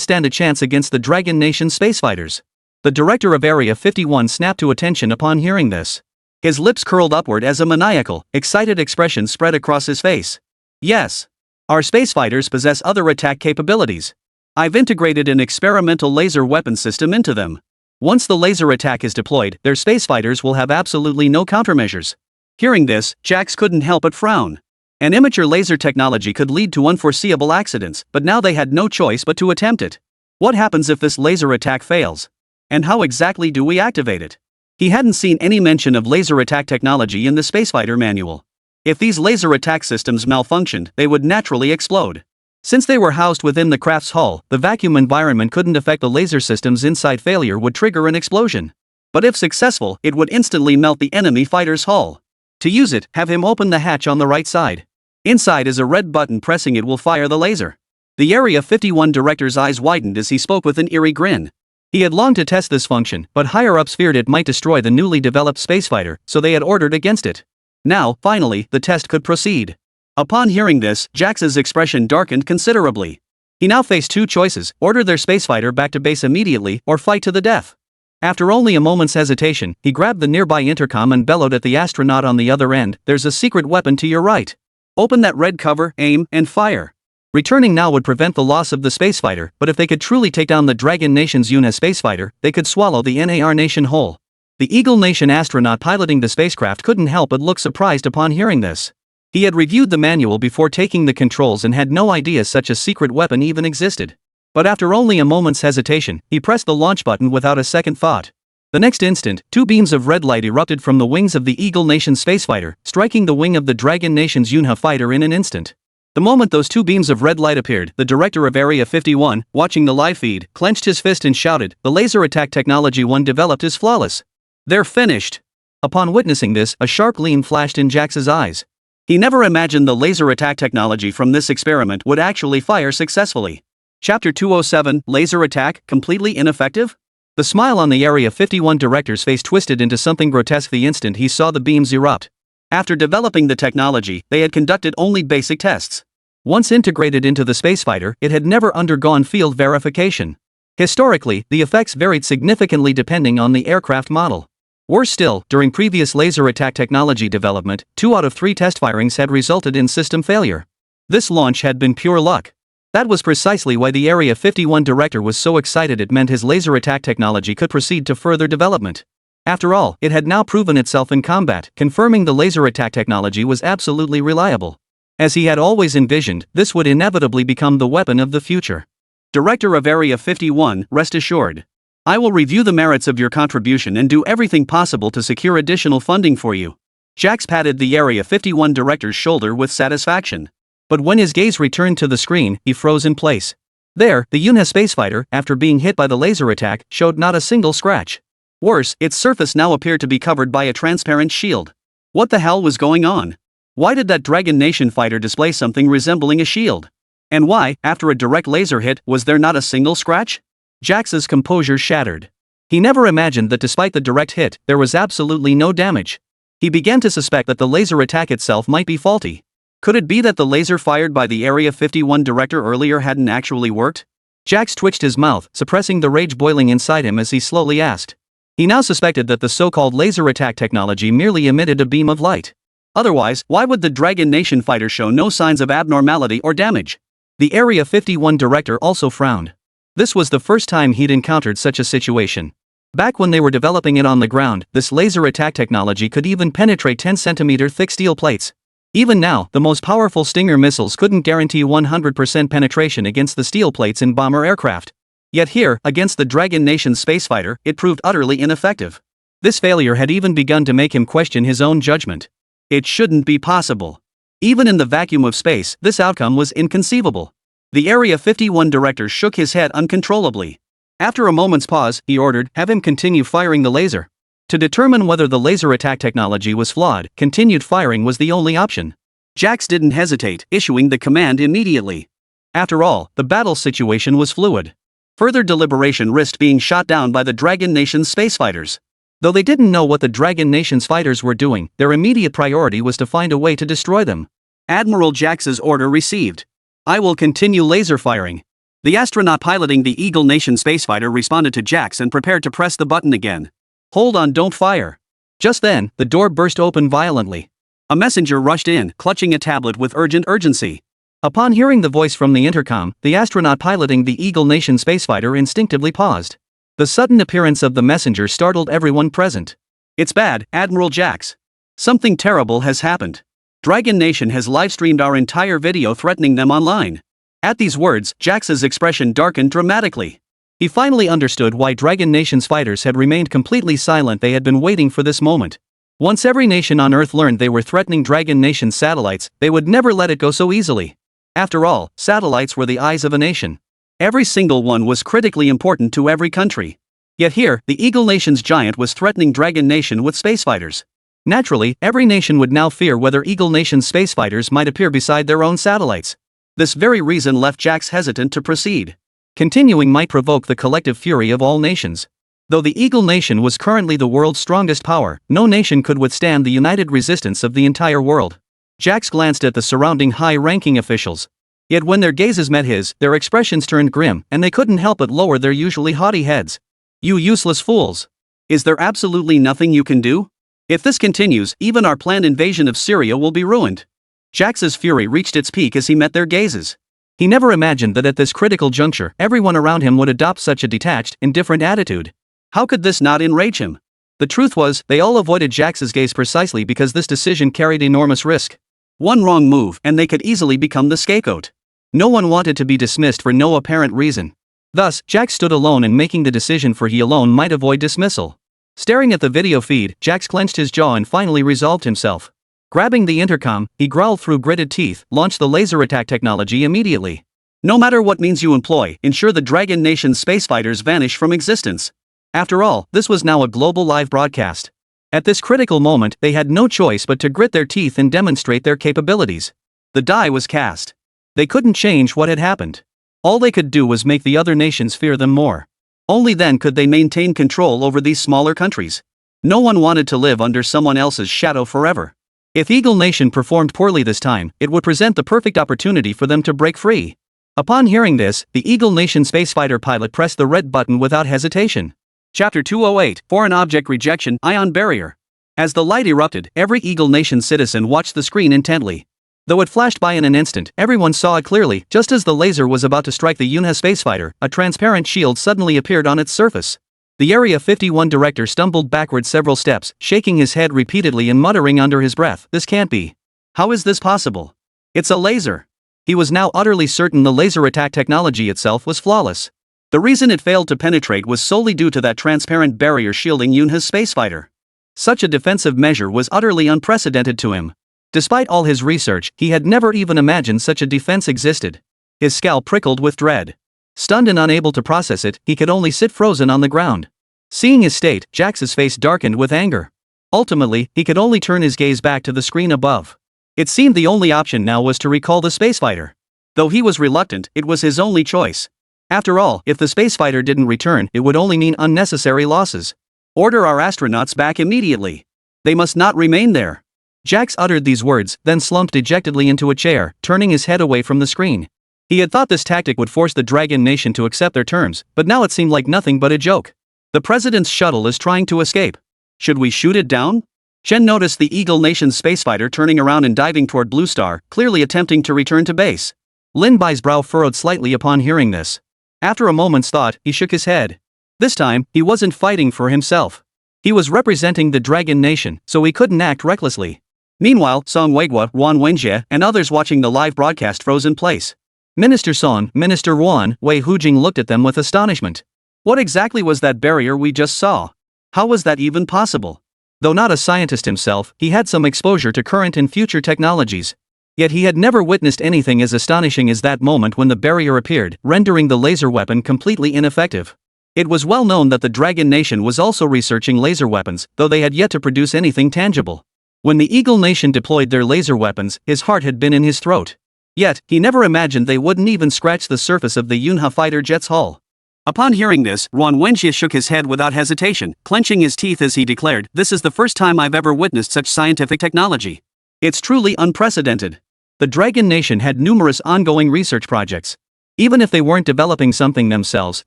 stand a chance against the Dragon Nation spacefighters. The director of Area 51 snapped to attention upon hearing this. His lips curled upward as a maniacal, excited expression spread across his face. Yes. Our spacefighters possess other attack capabilities. I've integrated an experimental laser weapon system into them. Once the laser attack is deployed, their spacefighters will have absolutely no countermeasures. Hearing this, Jax couldn't help but frown. An immature laser technology could lead to unforeseeable accidents, but now they had no choice but to attempt it. What happens if this laser attack fails? And how exactly do we activate it? He hadn't seen any mention of laser attack technology in the spacefighter manual. If these laser attack systems malfunctioned, they would naturally explode. Since they were housed within the craft's hull, the vacuum environment couldn't affect the laser systems inside. Failure would trigger an explosion. But if successful, it would instantly melt the enemy fighter's hull. To use it, have him open the hatch on the right side. Inside is a red button. Pressing it will fire the laser. The Area 51 director's eyes widened as he spoke with an eerie grin. He had longed to test this function, but higher-ups feared it might destroy the newly developed spacefighter, so they had ordered against it. Now, finally, the test could proceed. Upon hearing this, Jax's expression darkened considerably. He now faced two choices: order their spacefighter back to base immediately, or fight to the death. After only a moment's hesitation, he grabbed the nearby intercom and bellowed at the astronaut on the other end, "There's a secret weapon to your right. Open that red cover, aim, and fire." Returning now would prevent the loss of the spacefighter, but if they could truly take down the Dragon Nation's Yuna spacefighter, they could swallow the NAR Nation whole. The Eagle Nation astronaut piloting the spacecraft couldn't help but look surprised upon hearing this. He had reviewed the manual before taking the controls and had no idea such a secret weapon even existed. But after only a moment's hesitation, he pressed the launch button without a second thought. The next instant, two beams of red light erupted from the wings of the Eagle Nation spacefighter, striking the wing of the Dragon Nation's Yunha fighter in an instant. The moment those two beams of red light appeared, the director of Area 51, watching the live feed, clenched his fist and shouted, "The laser attack technology one developed is flawless. They're finished." Upon witnessing this, a sharp gleam flashed in Jax's eyes. He never imagined the laser attack technology from this experiment would actually fire successfully. Chapter 207, Laser Attack, Completely Ineffective? The smile on the Area 51 director's face twisted into something grotesque the instant he saw the beams erupt. After developing the technology, they had conducted only basic tests. Once integrated into the spacefighter, it had never undergone field verification. Historically, the effects varied significantly depending on the aircraft model. Worse still, during previous laser attack technology development, 2 out of 3 test firings had resulted in system failure. This launch had been pure luck. That was precisely why the Area 51 director was so excited. It meant his laser attack technology could proceed to further development. After all, it had now proven itself in combat, confirming the laser attack technology was absolutely reliable. As he had always envisioned, this would inevitably become the weapon of the future. Director of Area 51, rest assured. I will review the merits of your contribution and do everything possible to secure additional funding for you. Jax patted the Area 51 director's shoulder with satisfaction. But when his gaze returned to the screen, he froze in place. There, the Yunha spacefighter, after being hit by the laser attack, showed not a single scratch. Worse, its surface now appeared to be covered by a transparent shield. What the hell was going on? Why did that Dragon Nation fighter display something resembling a shield? And why, after a direct laser hit, was there not a single scratch? Jax's composure shattered. He never imagined that despite the direct hit, there was absolutely no damage. He began to suspect that the laser attack itself might be faulty. Could it be that the laser fired by the Area 51 director earlier hadn't actually worked? Jax twitched his mouth, suppressing the rage boiling inside him as he slowly asked. He now suspected that the so-called laser attack technology merely emitted a beam of light. Otherwise, why would the Dragon Nation fighter show no signs of abnormality or damage? The Area 51 director also frowned. This was the first time he'd encountered such a situation. Back when they were developing it on the ground, this laser attack technology could even penetrate 10-centimeter thick steel plates. Even now, the most powerful Stinger missiles couldn't guarantee 100% penetration against the steel plates in bomber aircraft. Yet here, against the Dragon Nation's spacefighter, it proved utterly ineffective. This failure had even begun to make him question his own judgment. It shouldn't be possible. Even in the vacuum of space, this outcome was inconceivable. The Area 51 director shook his head uncontrollably. After a moment's pause, he ordered, "Have him continue firing the laser." To determine whether the laser attack technology was flawed, continued firing was the only option. Jax didn't hesitate, issuing the command immediately. After all, the battle situation was fluid. Further deliberation risked being shot down by the Dragon Nation's spacefighters. Though they didn't know what the Dragon Nation's fighters were doing, their immediate priority was to find a way to destroy them. Admiral Jax's order received. I will continue laser firing. The astronaut piloting the Eagle Nation spacefighter responded to Jax and prepared to press the button again. Hold on, don't fire. Just then, the door burst open violently. A messenger rushed in, clutching a tablet with urgent urgency. Upon hearing the voice from the intercom, the astronaut piloting the Eagle Nation spacefighter instinctively paused. The sudden appearance of the messenger startled everyone present. It's bad, Admiral Jax. Something terrible has happened. Dragon Nation has live-streamed our entire video threatening them online. At these words, Jax's expression darkened dramatically. He finally understood why Dragon Nation's fighters had remained completely silent. They had been waiting for this moment. Once every nation on Earth learned they were threatening Dragon Nation's satellites, they would never let it go so easily. After all, satellites were the eyes of a nation. Every single one was critically important to every country. Yet here, the Eagle Nation's giant was threatening Dragon Nation with spacefighters. Naturally, every nation would now fear whether Eagle Nation's spacefighters might appear beside their own satellites. This very reason left Jax hesitant to proceed. Continuing might provoke the collective fury of all nations. Though the Eagle Nation was currently the world's strongest power, no nation could withstand the united resistance of the entire world. Jax glanced at the surrounding high-ranking officials. Yet when their gazes met his, their expressions turned grim, and they couldn't help but lower their usually haughty heads. "You useless fools. Is there absolutely nothing you can do? If this continues, even our planned invasion of Syria will be ruined." Jax's fury reached its peak as he met their gazes. He never imagined that at this critical juncture, everyone around him would adopt such a detached, indifferent attitude. How could this not enrage him? The truth was, they all avoided Jax's gaze precisely because this decision carried enormous risk. One wrong move, and they could easily become the scapegoat. No one wanted to be dismissed for no apparent reason. Thus, Jax stood alone in making the decision, for he alone might avoid dismissal. Staring at the video feed, Jax clenched his jaw and finally resolved himself. Grabbing the intercom, he growled through gritted teeth, "Launch the laser attack technology immediately. No matter what means you employ, ensure the Dragon Nation's spacefighters vanish from existence." After all, this was now a global live broadcast. At this critical moment, they had no choice but to grit their teeth and demonstrate their capabilities. The die was cast. They couldn't change what had happened. All they could do was make the other nations fear them more. Only then could they maintain control over these smaller countries. No one wanted to live under someone else's shadow forever. If Eagle Nation performed poorly this time, it would present the perfect opportunity for them to break free. Upon hearing this, the Eagle Nation spacefighter pilot pressed the red button without hesitation. Chapter 208, Foreign Object Rejection, Ion Barrier. As the light erupted, every Eagle Nation citizen watched the screen intently. Though it flashed by in an instant, everyone saw it clearly. Just as the laser was about to strike the Yunha spacefighter, a transparent shield suddenly appeared on its surface. The Area 51 director stumbled backward several steps, shaking his head repeatedly and muttering under his breath, "This can't be. How is this possible? It's a laser." He was now utterly certain the laser attack technology itself was flawless. The reason it failed to penetrate was solely due to that transparent barrier shielding Yunha's spacefighter. Such a defensive measure was utterly unprecedented to him. Despite all his research, he had never even imagined such a defense existed. His scalp prickled with dread. Stunned and unable to process it, he could only sit frozen on the ground. Seeing his state, Jax's face darkened with anger. Ultimately, he could only turn his gaze back to the screen above. It seemed the only option now was to recall the spacefighter. Though he was reluctant, it was his only choice. After all, if the spacefighter didn't return, it would only mean unnecessary losses. "Order our astronauts back immediately. They must not remain there." Jax uttered these words, then slumped dejectedly into a chair, turning his head away from the screen. He had thought this tactic would force the Dragon Nation to accept their terms, but now it seemed like nothing but a joke. "The President's shuttle is trying to escape. Should we shoot it down?" Shen noticed the Eagle Nation's spacefighter turning around and diving toward Blue Star, clearly attempting to return to base. Lin Bai's brow furrowed slightly upon hearing this. After a moment's thought, he shook his head. This time, he wasn't fighting for himself. He was representing the Dragon Nation, so he couldn't act recklessly. Meanwhile, Song Weiguo, Wan Wenjie, and others watching the live broadcast froze in place. Minister Song, Minister Wan, Wei Hujing looked at them with astonishment. What exactly was that barrier we just saw? How was that even possible? Though not a scientist himself, he had some exposure to current and future technologies. Yet he had never witnessed anything as astonishing as that moment when the barrier appeared, rendering the laser weapon completely ineffective. It was well known that the Dragon Nation was also researching laser weapons, though they had yet to produce anything tangible. When the Eagle Nation deployed their laser weapons, his heart had been in his throat. Yet, he never imagined they wouldn't even scratch the surface of the Yunha fighter jet's hull. Upon hearing this, Wan Wenjie shook his head without hesitation, clenching his teeth as he declared, "This is the first time I've ever witnessed such scientific technology. It's truly unprecedented." The Dragon Nation had numerous ongoing research projects. Even if they weren't developing something themselves,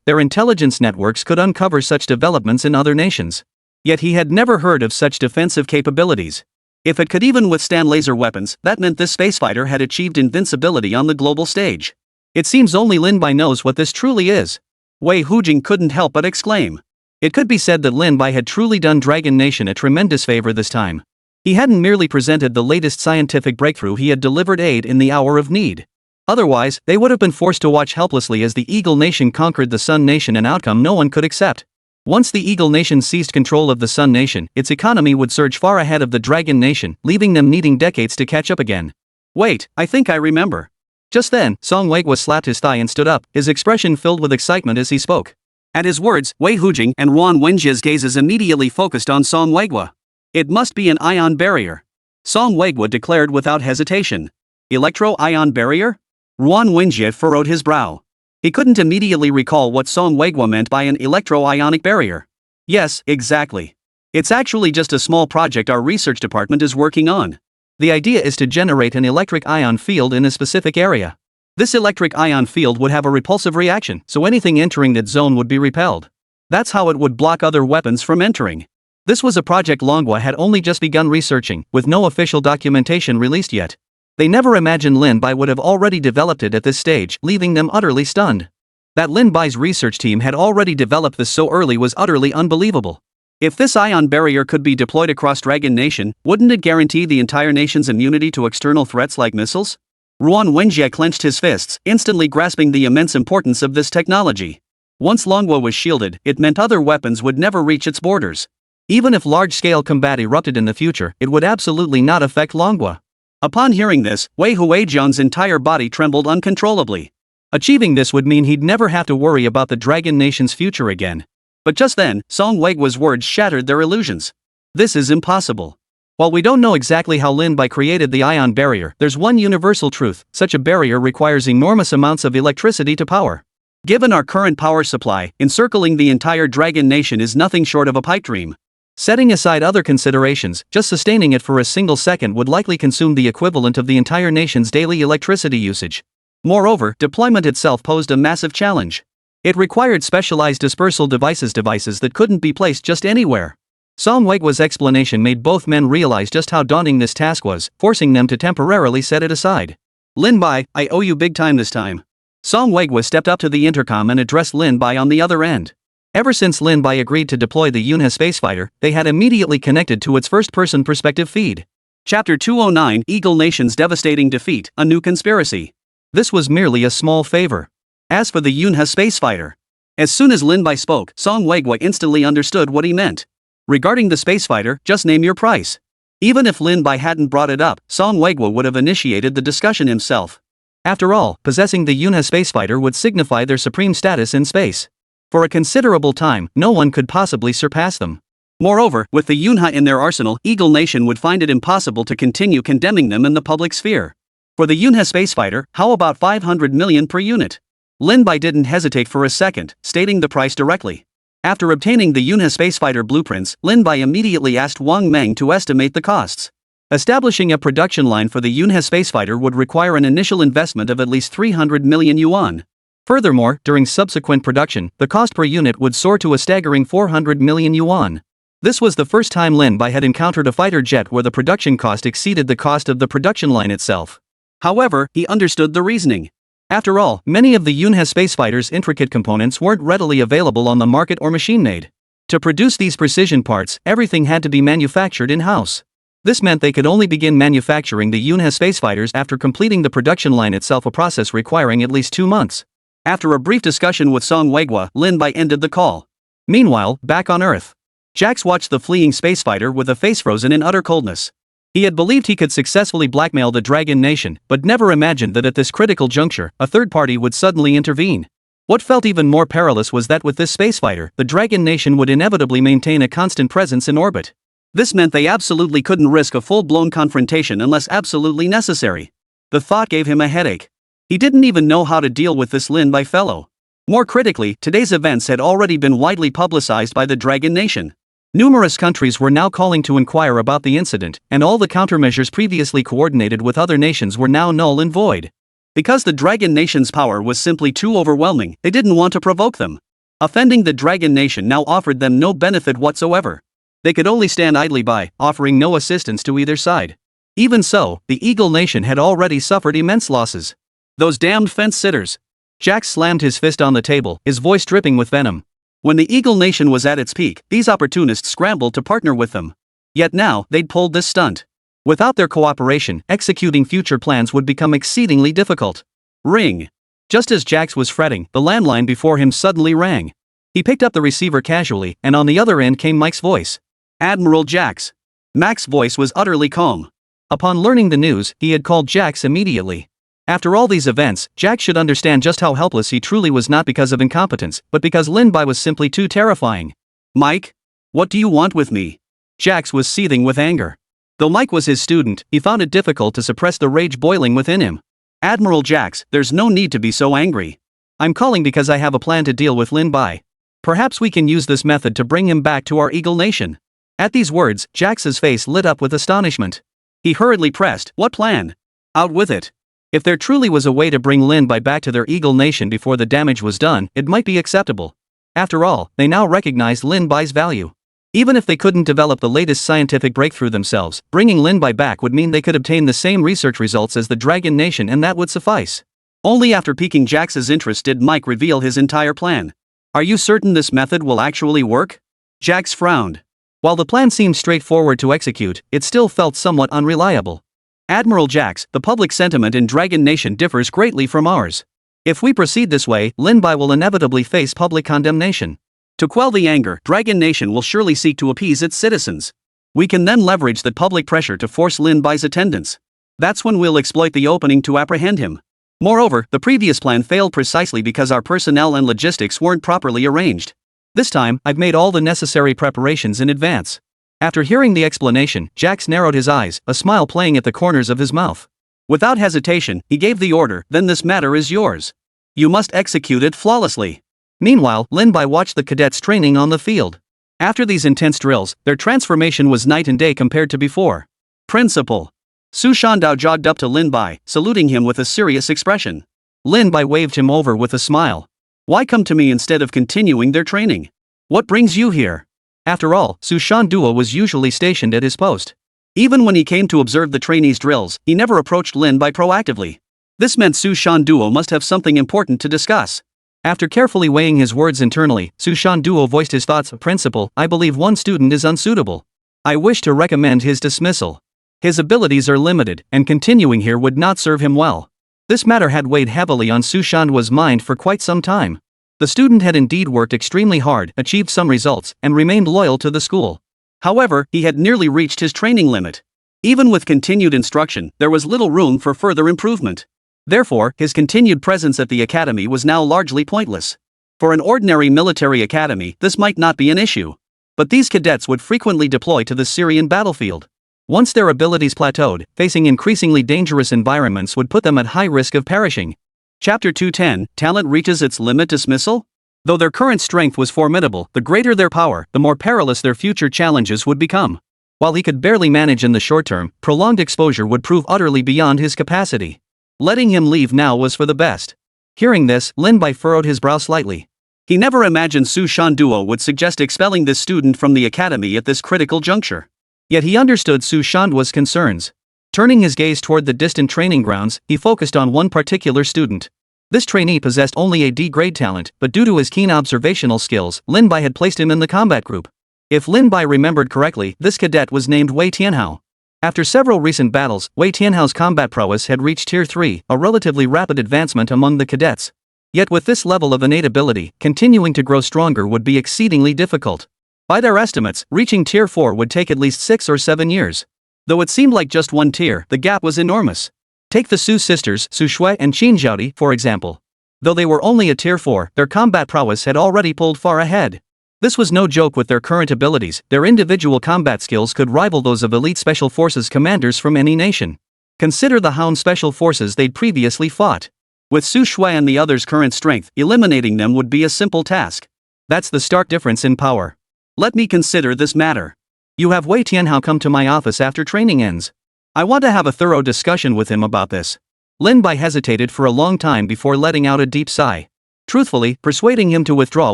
their intelligence networks could uncover such developments in other nations. Yet he had never heard of such defensive capabilities. If it could even withstand laser weapons, that meant this spacefighter had achieved invincibility on the global stage. It seems only Lin Bai knows what this truly is. Wei Hujing couldn't help but exclaim. It could be said that Lin Bai had truly done Dragon Nation a tremendous favor this time. He hadn't merely presented the latest scientific breakthrough, he had delivered aid in the hour of need. Otherwise, they would have been forced to watch helplessly as the Eagle Nation conquered the Sun Nation, an outcome no one could accept. Once the Eagle Nation seized control of the Sun Nation, its economy would surge far ahead of the Dragon Nation, leaving them needing decades to catch up again. "Wait, I think I remember." Just then, Song Weiguo slapped his thigh and stood up, his expression filled with excitement as he spoke. At his words, Wei Hujing and Wan Wenjie's gazes immediately focused on Song Weiguo. "It must be an ion barrier," Song Weiguo declared without hesitation. "Electro-ion barrier?" Wan Wenjie furrowed his brow. He couldn't immediately recall what Song Weiguo meant by an electro-ionic barrier. Yes, exactly. It's actually just a small project our research department is working on. The idea is to generate an electric ion field in a specific area. This electric ion field would have a repulsive reaction, so anything entering that zone would be repelled. That's how it would block other weapons from entering. This was a project Manhwa had only just begun researching, with no official documentation released yet. They never imagined Lin Bai would have already developed it at this stage, leaving them utterly stunned. That Lin Bai's research team had already developed this so early was utterly unbelievable. If this ion barrier could be deployed across Dragon Nation, wouldn't it guarantee the entire nation's immunity to external threats like missiles? Ruan Wenjie clenched his fists, instantly grasping the immense importance of this technology. Once Longwo was shielded, it meant other weapons would never reach its borders. Even if large-scale combat erupted in the future, it would absolutely not affect Longwo. Upon hearing this, Wei Huijian's entire body trembled uncontrollably. Achieving this would mean he'd never have to worry about the Dragon Nation's future again. But just then, Song Weiguo's words shattered their illusions. This is impossible. While we don't know exactly how Lin Bai created the ion barrier, there's one universal truth: such a barrier requires enormous amounts of electricity to power. Given our current power supply, encircling the entire Dragon Nation is nothing short of a pipe dream. Setting aside other considerations, just sustaining it for a single second would likely consume the equivalent of the entire nation's daily electricity usage. Moreover, deployment itself posed a massive challenge. It required specialized dispersal devices that couldn't be placed just anywhere. Song Weiguo's explanation made both men realize just how daunting this task was, forcing them to temporarily set it aside. Lin Bai, I owe you big time this time. Song Weiguo stepped up to the intercom and addressed Lin Bai on the other end. Ever since Lin Bai agreed to deploy the Yunhe spacefighter, they had immediately connected to its first-person perspective feed. Chapter 209: Eagle Nation's Devastating Defeat, A New Conspiracy. This was merely a small favor. As for the Yunhe spacefighter, as soon as Lin Bai spoke, Song Weiguo instantly understood what he meant. Regarding the spacefighter, just name your price. Even if Lin Bai hadn't brought it up, Song Weiguo would have initiated the discussion himself. After all, possessing the Yunhe spacefighter would signify their supreme status in space. For a considerable time, no one could possibly surpass them. Moreover, with the Yunhe in their arsenal, Eagle Nation would find it impossible to continue condemning them in the public sphere. For the Yunhe spacefighter, how about 500 million per unit? Lin Bai didn't hesitate for a second, stating the price directly. After obtaining the Yunhe spacefighter blueprints, Lin Bai immediately asked Wang Meng to estimate the costs. Establishing a production line for the Yunhe spacefighter would require an initial investment of at least 300 million yuan. Furthermore, during subsequent production, the cost per unit would soar to a staggering 400 million yuan. This was the first time Lin Bai had encountered a fighter jet where the production cost exceeded the cost of the production line itself. However, he understood the reasoning. After all, many of the Yunhe spacefighter's intricate components weren't readily available on the market or machine-made. To produce these precision parts, everything had to be manufactured in-house. This meant they could only begin manufacturing the Yunhe spacefighters after completing the production line itself, a process requiring at least 2 months. After a brief discussion with Song Weiguo, Lin Bai ended the call. Meanwhile, back on Earth, Jax watched the fleeing spacefighter with a face frozen in utter coldness. He had believed he could successfully blackmail the Dragon Nation, but never imagined that at this critical juncture, a third party would suddenly intervene. What felt even more perilous was that with this spacefighter, the Dragon Nation would inevitably maintain a constant presence in orbit. This meant they absolutely couldn't risk a full-blown confrontation unless absolutely necessary. The thought gave him a headache. He didn't even know how to deal with this Lin Bai fellow. More critically, today's events had already been widely publicized by the Dragon Nation. Numerous countries were now calling to inquire about the incident, and all the countermeasures previously coordinated with other nations were now null and void. Because the Dragon Nation's power was simply too overwhelming, they didn't want to provoke them. Offending the Dragon Nation now offered them no benefit whatsoever. They could only stand idly by, offering no assistance to either side. Even so, the Eagle Nation had already suffered immense losses. Those damned fence-sitters. Jax slammed his fist on the table, his voice dripping with venom. When the Eagle Nation was at its peak, these opportunists scrambled to partner with them. Yet now, they'd pulled this stunt. Without their cooperation, executing future plans would become exceedingly difficult. Ring. Just as Jax was fretting, the landline before him suddenly rang. He picked up the receiver casually, and on the other end came Mike's voice. Admiral Jax. Mac's voice was utterly calm. Upon learning the news, he had called Jax immediately. After all these events, Jax should understand just how helpless he truly was, not because of incompetence, but because Lin Bai was simply too terrifying. Mike? What do you want with me? Jax was seething with anger. Though Mike was his student, he found it difficult to suppress the rage boiling within him. Admiral Jax, there's no need to be so angry. I'm calling because I have a plan to deal with Lin Bai. Perhaps we can use this method to bring him back to our Eagle Nation. At these words, Jax's face lit up with astonishment. He hurriedly pressed, "What plan? Out with it." If there truly was a way to bring Lin Bai back to their Eagle Nation before the damage was done, it might be acceptable. After all, they now recognized Lin Bai's value. Even if they couldn't develop the latest scientific breakthrough themselves, bringing Lin Bai back would mean they could obtain the same research results as the Dragon Nation, and that would suffice. Only after piquing Jax's interest did Mike reveal his entire plan. "Are you certain this method will actually work?" Jax frowned. While the plan seemed straightforward to execute, it still felt somewhat unreliable. "Admiral Jax, the public sentiment in Dragon Nation differs greatly from ours. If we proceed this way, Lin Bai will inevitably face public condemnation. To quell the anger, Dragon Nation will surely seek to appease its citizens. We can then leverage the public pressure to force Lin Bai's attendance. That's when we'll exploit the opening to apprehend him. Moreover, the previous plan failed precisely because our personnel and logistics weren't properly arranged. This time, I've made all the necessary preparations in advance." After hearing the explanation, Jax narrowed his eyes, a smile playing at the corners of his mouth. Without hesitation, he gave the order, "Then this matter is yours. You must execute it flawlessly." Meanwhile, Lin Bai watched the cadets training on the field. After these intense drills, their transformation was night and day compared to before. "Principal." Su Shandao jogged up to Lin Bai, saluting him with a serious expression. Lin Bai waved him over with a smile. "Why come to me instead of continuing their training? What brings you here?" After all, Su Shandao was usually stationed at his post. Even when he came to observe the trainees' drills, he never approached Lin Bai proactively. This meant Su Shandao must have something important to discuss. After carefully weighing his words internally, Su Shandao voiced his thoughts. "Principal, I believe one student is unsuitable. I wish to recommend his dismissal. His abilities are limited, and continuing here would not serve him well." This matter had weighed heavily on Su Shandao's mind for quite some time. The student had indeed worked extremely hard, achieved some results, and remained loyal to the school. However, he had nearly reached his training limit. Even with continued instruction, there was little room for further improvement. Therefore, his continued presence at the academy was now largely pointless. For an ordinary military academy, this might not be an issue. But these cadets would frequently deploy to the Syrian battlefield. Once their abilities plateaued, facing increasingly dangerous environments would put them at high risk of perishing. Chapter 210, Talent Reaches Its Limit. Dismissal? Though their current strength was formidable, the greater their power, the more perilous their future challenges would become. While he could barely manage in the short term, prolonged exposure would prove utterly beyond his capacity. Letting him leave now was for the best. Hearing this, Lin Bai furrowed his brow slightly. He never imagined Su Shanduo would suggest expelling this student from the academy at this critical juncture. Yet he understood Su Shanduo's concerns. Turning his gaze toward the distant training grounds, he focused on one particular student. This trainee possessed only a D-grade talent, but due to his keen observational skills, Lin Bai had placed him in the combat group. If Lin Bai remembered correctly, this cadet was named Wei Tianhao. After several recent battles, Wei Tianhao's combat prowess had reached Tier 3, a relatively rapid advancement among the cadets. Yet with this level of innate ability, continuing to grow stronger would be exceedingly difficult. By their estimates, reaching Tier 4 would take at least 6 or 7 years. Though it seemed like just one tier, the gap was enormous. Take the Su sisters, Su Shui and Qin Zhaodi, for example. Though they were only at Tier 4, their combat prowess had already pulled far ahead. This was no joke. With their current abilities, their individual combat skills could rival those of elite special forces commanders from any nation. Consider the Hound special forces they'd previously fought. With Su Shui and the others' current strength, eliminating them would be a simple task. That's the stark difference in power. Let me consider this matter. You have Wei Tianhao come to my office after training ends. I want to have a thorough discussion with him about this. Lin Bai hesitated for a long time before letting out a deep sigh. Truthfully, persuading him to withdraw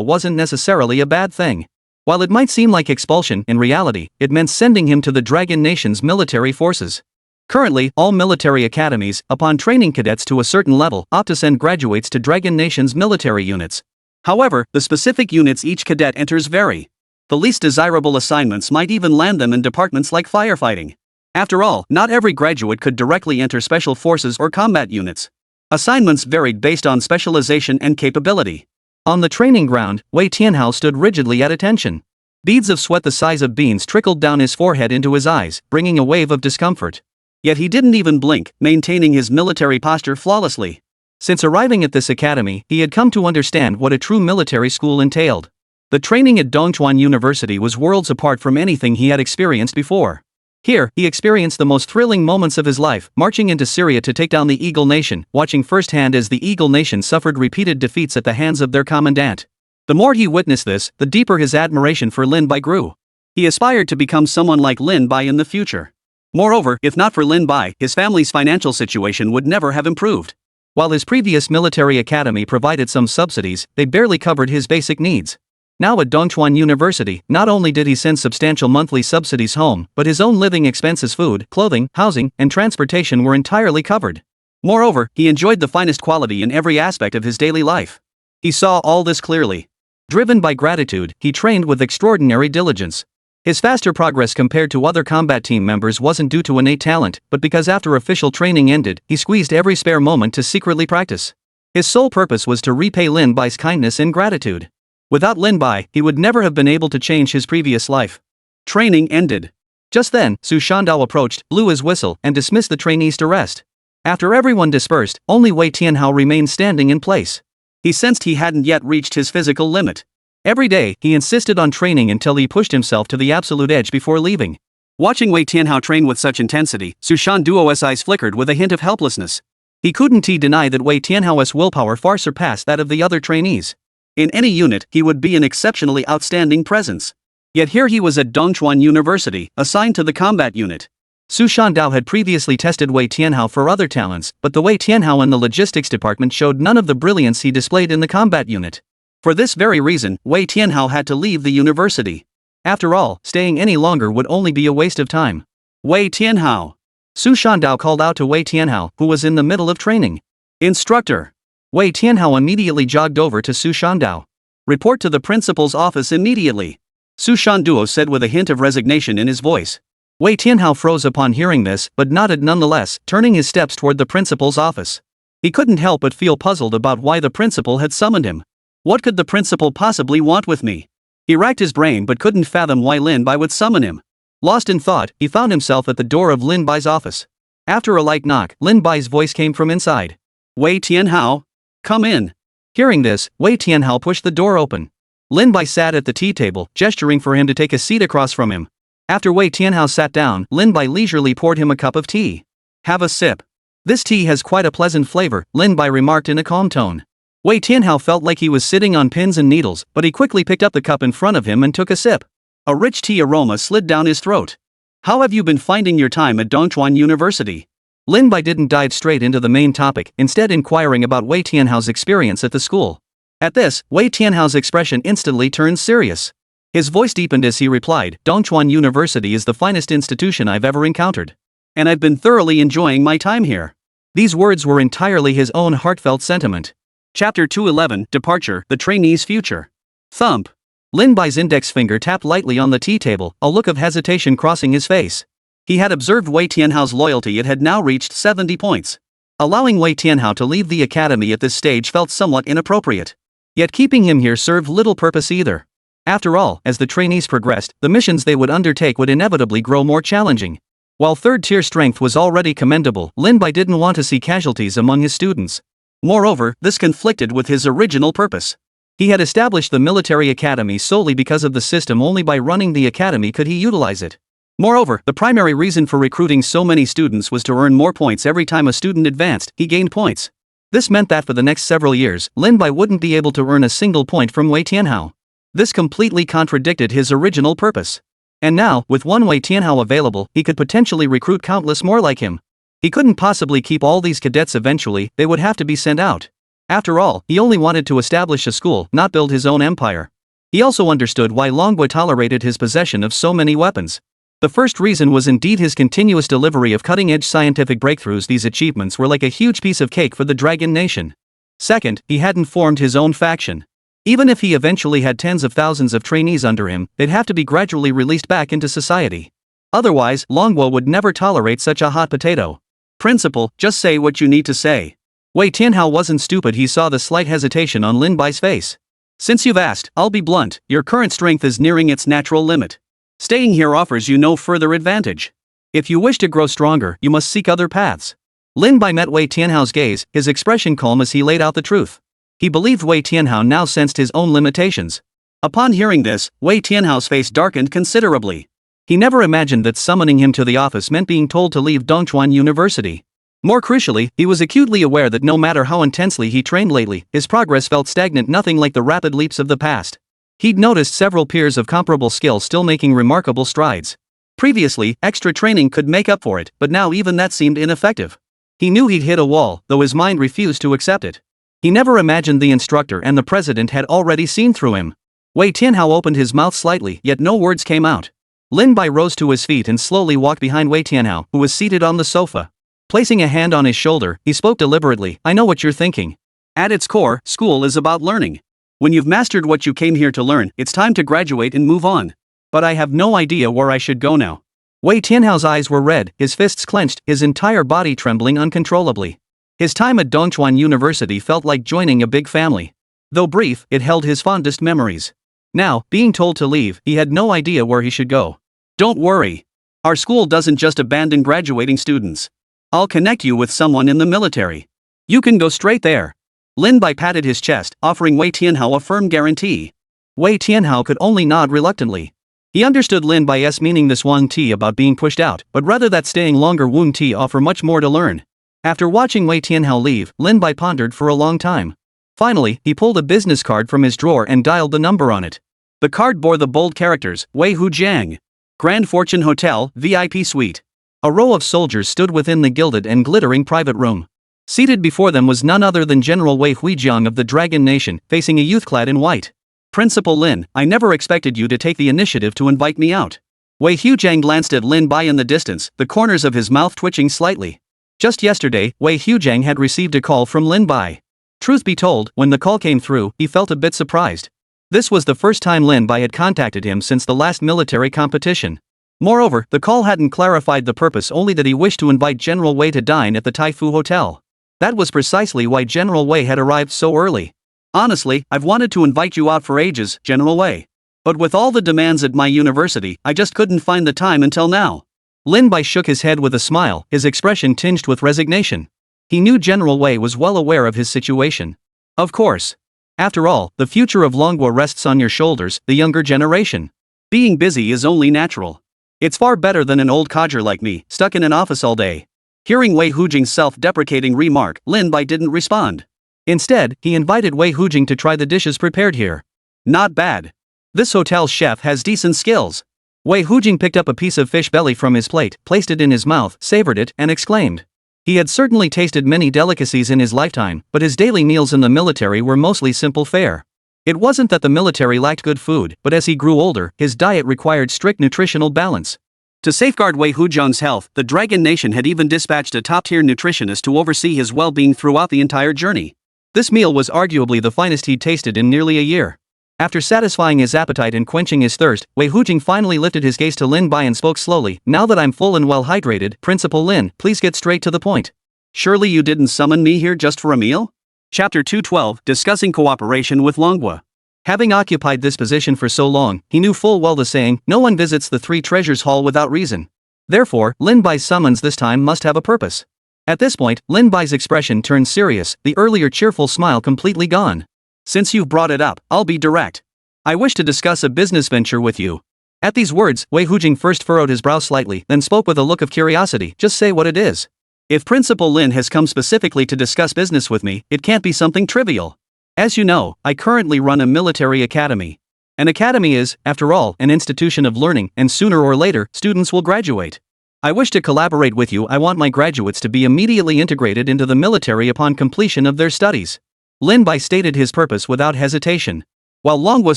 wasn't necessarily a bad thing. While it might seem like expulsion, in reality, it meant sending him to the Dragon Nation's military forces. Currently, all military academies, upon training cadets to a certain level, opt to send graduates to Dragon Nation's military units. However, the specific units each cadet enters vary. The least desirable assignments might even land them in departments like firefighting. After all, not every graduate could directly enter special forces or combat units. Assignments varied based on specialization and capability. On the training ground, Wei Tianhao stood rigidly at attention. Beads of sweat the size of beans trickled down his forehead into his eyes, bringing a wave of discomfort. Yet he didn't even blink, maintaining his military posture flawlessly. Since arriving at this academy, he had come to understand what a true military school entailed. The training at Dongchuan University was worlds apart from anything he had experienced before. Here, he experienced the most thrilling moments of his life, marching into Syria to take down the Eagle Nation, watching firsthand as the Eagle Nation suffered repeated defeats at the hands of their commandant. The more he witnessed this, the deeper his admiration for Lin Bai grew. He aspired to become someone like Lin Bai in the future. Moreover, if not for Lin Bai, his family's financial situation would never have improved. While his previous military academy provided some subsidies, they barely covered his basic needs. Now at Dongchuan University, not only did he send substantial monthly subsidies home, but his own living expenses, food, clothing, housing, and transportation were entirely covered. Moreover, he enjoyed the finest quality in every aspect of his daily life. He saw all this clearly. Driven by gratitude, he trained with extraordinary diligence. His faster progress compared to other combat team members wasn't due to innate talent, but because after official training ended, he squeezed every spare moment to secretly practice. His sole purpose was to repay Lin Bai's kindness and gratitude. Without Lin Bai, he would never have been able to change his previous life. Training ended. Just then, Su Shandao approached, blew his whistle, and dismissed the trainees to rest. After everyone dispersed, only Wei Tianhao remained standing in place. He sensed he hadn't yet reached his physical limit. Every day, he insisted on training until he pushed himself to the absolute edge before leaving. Watching Wei Tianhao train with such intensity, Su Shandao's eyes flickered with a hint of helplessness. He couldn't deny that Wei Tianhao's willpower far surpassed that of the other trainees. In any unit, he would be an exceptionally outstanding presence. Yet here he was at Dongchuan University, assigned to the combat unit. Su Shandao had previously tested Wei Tianhao for other talents, but the Wei Tianhao in the logistics department showed none of the brilliance he displayed in the combat unit. For this very reason, Wei Tianhao had to leave the university. After all, staying any longer would only be a waste of time. Wei Tianhao. Su Shandao called out to Wei Tianhao, who was in the middle of training. Instructor. Wei Tianhao immediately jogged over to Su Shandao. Report to the principal's office immediately. Su Shanduo said with a hint of resignation in his voice. Wei Tianhao froze upon hearing this, but nodded nonetheless, turning his steps toward the principal's office. He couldn't help but feel puzzled about why the principal had summoned him. What could the principal possibly want with me? He racked his brain but couldn't fathom why Lin Bai would summon him. Lost in thought, he found himself at the door of Lin Bai's office. After a light knock, Lin Bai's voice came from inside. Wei Tianhao? Come in. Hearing this, Wei Tianhao pushed the door open. Lin Bai sat at the tea table, gesturing for him to take a seat across from him. After Wei Tianhao sat down, Lin Bai leisurely poured him a cup of tea. Have a sip. This tea has quite a pleasant flavor, Lin Bai remarked in a calm tone. Wei Tianhao felt like he was sitting on pins and needles, but he quickly picked up the cup in front of him and took a sip. A rich tea aroma slid down his throat. How have you been finding your time at Dongchuan University? Lin Bai didn't dive straight into the main topic, instead inquiring about Wei Tianhao's experience at the school. At this, Wei Tianhao's expression instantly turned serious. His voice deepened as he replied, Dongchuan University is the finest institution I've ever encountered. And I've been thoroughly enjoying my time here. These words were entirely his own heartfelt sentiment. Chapter 211, Departure, the Trainee's Future. Thump. Lin Bai's index finger tapped lightly on the tea table, a look of hesitation crossing his face. He had observed Wei Tianhao's loyalty. It had now reached 70 points. Allowing Wei Tianhao to leave the academy at this stage felt somewhat inappropriate. Yet keeping him here served little purpose either. After all, as the trainees progressed, the missions they would undertake would inevitably grow more challenging. While third-tier strength was already commendable, Lin Bai didn't want to see casualties among his students. Moreover, this conflicted with his original purpose. He had established the military academy solely because of the system. Only by running the academy could he utilize it. Moreover, the primary reason for recruiting so many students was to earn more points. Every time a student advanced, he gained points. This meant that for the next several years, Lin Bai wouldn't be able to earn a single point from Wei Tianhao. This completely contradicted his original purpose. And now, with one Wei Tianhao available, he could potentially recruit countless more like him. He couldn't possibly keep all these cadets. Eventually, they would have to be sent out. After all, he only wanted to establish a school, not build his own empire. He also understood why Longbo tolerated his possession of so many weapons. The first reason was indeed his continuous delivery of cutting-edge scientific breakthroughs. These achievements were like a huge piece of cake for the Dragon Nation. Second, he hadn't formed his own faction. Even if he eventually had tens of thousands of trainees under him, they'd have to be gradually released back into society. Otherwise, Longbo would never tolerate such a hot potato. Principal, just say what you need to say. Wei Tianhao wasn't stupid. He saw the slight hesitation on Lin Bai's face. Since you've asked, I'll be blunt. Your current strength is nearing its natural limit. Staying here offers you no further advantage. If you wish to grow stronger, you must seek other paths. Lin Bai met Wei Tianhao's gaze, his expression calm as he laid out the truth. He believed Wei Tianhao now sensed his own limitations. Upon hearing this, Wei Tianhao's face darkened considerably. He never imagined that summoning him to the office meant being told to leave Dongchuan University. More crucially, he was acutely aware that no matter how intensely he trained lately, his progress felt stagnant, nothing like the rapid leaps of the past. He'd noticed several peers of comparable skill still making remarkable strides. Previously, extra training could make up for it, but now even that seemed ineffective. He knew he'd hit a wall, though his mind refused to accept it. He never imagined the instructor and the president had already seen through him. Wei Tianhao opened his mouth slightly, yet no words came out. Lin Bai rose to his feet and slowly walked behind Wei Tianhao, who was seated on the sofa. Placing a hand on his shoulder, he spoke deliberately, "I know what you're thinking. At its core, school is about learning. When you've mastered what you came here to learn, it's time to graduate and move on. But I have no idea where I should go now." Wei Tianhao's eyes were red, his fists clenched, his entire body trembling uncontrollably. His time at Dongchuan University felt like joining a big family. Though brief, it held his fondest memories. Now, being told to leave, he had no idea where he should go. "Don't worry. Our school doesn't just abandon graduating students. I'll connect you with someone in the military. You can go straight there." Lin Bai patted his chest, offering Wei Tianhao a firm guarantee. Wei Tianhao could only nod reluctantly. He understood Lin Bai's meaning this Wang Ti about being pushed out, but rather that staying longer Wang Ti offer much more to learn. After watching Wei Tianhao leave, Lin Bai pondered for a long time. Finally, he pulled a business card from his drawer and dialed the number on it. The card bore the bold characters, Wei Hujiang. Grand Fortune Hotel, VIP Suite. A row of soldiers stood within the gilded and glittering private room. Seated before them was none other than General Wei Huijiang of the Dragon Nation, facing a youth clad in white. "Principal Lin, I never expected you to take the initiative to invite me out." Wei Hujiang glanced at Lin Bai in the distance, the corners of his mouth twitching slightly. Just yesterday, Wei Hujiang had received a call from Lin Bai. Truth be told, when the call came through, he felt a bit surprised. This was the first time Lin Bai had contacted him since the last military competition. Moreover, the call hadn't clarified the purpose, only that he wished to invite General Wei to dine at the Taifu Hotel. That was precisely why General Wei had arrived so early. "Honestly, I've wanted to invite you out for ages, General Wei. But with all the demands at my university, I just couldn't find the time until now." Lin Bai shook his head with a smile, his expression tinged with resignation. He knew General Wei was well aware of his situation. Of course. After all, the future of Manhwa rests on your shoulders, the younger generation. Being busy is only natural. It's far better than an old codger like me, stuck in an office all day. Hearing Wei Hujiang's self-deprecating remark, Lin Bai didn't respond. Instead, he invited Wei Hujiang to try the dishes prepared here. "Not bad. This hotel's chef has decent skills." Wei Hujiang picked up a piece of fish belly from his plate, placed it in his mouth, savored it, and exclaimed. He had certainly tasted many delicacies in his lifetime, but his daily meals in the military were mostly simple fare. It wasn't that the military lacked good food, but as he grew older, his diet required strict nutritional balance. To safeguard Wei Hujiang's health, the Dragon Nation had even dispatched a top-tier nutritionist to oversee his well-being throughout the entire journey. This meal was arguably the finest he'd tasted in nearly a year. After satisfying his appetite and quenching his thirst, Wei Hujiang finally lifted his gaze to Lin Bai and spoke slowly. "Now that I'm full and well hydrated, Principal Lin, please get straight to the point." "Surely you didn't summon me here just for a meal?" Chapter 212, Discussing Cooperation with Manhwa. Having occupied this position for so long, he knew full well the saying, "No one visits the Three Treasures Hall without reason." Therefore, Lin Bai's summons this time must have a purpose. At this point, Lin Bai's expression turned serious, the earlier cheerful smile completely gone. "Since you've brought it up, I'll be direct. I wish to discuss a business venture with you." At these words, Wei Hujiang first furrowed his brow slightly, then spoke with a look of curiosity. "Just say what it is." "If Principal Lin has come specifically to discuss business with me, it can't be something trivial. As you know, I currently run a military academy. An academy is, after all, an institution of learning, and sooner or later, students will graduate. I wish to collaborate with you. I want my graduates to be immediately integrated into the military upon completion of their studies." Lin Bai stated his purpose without hesitation. While Manhwa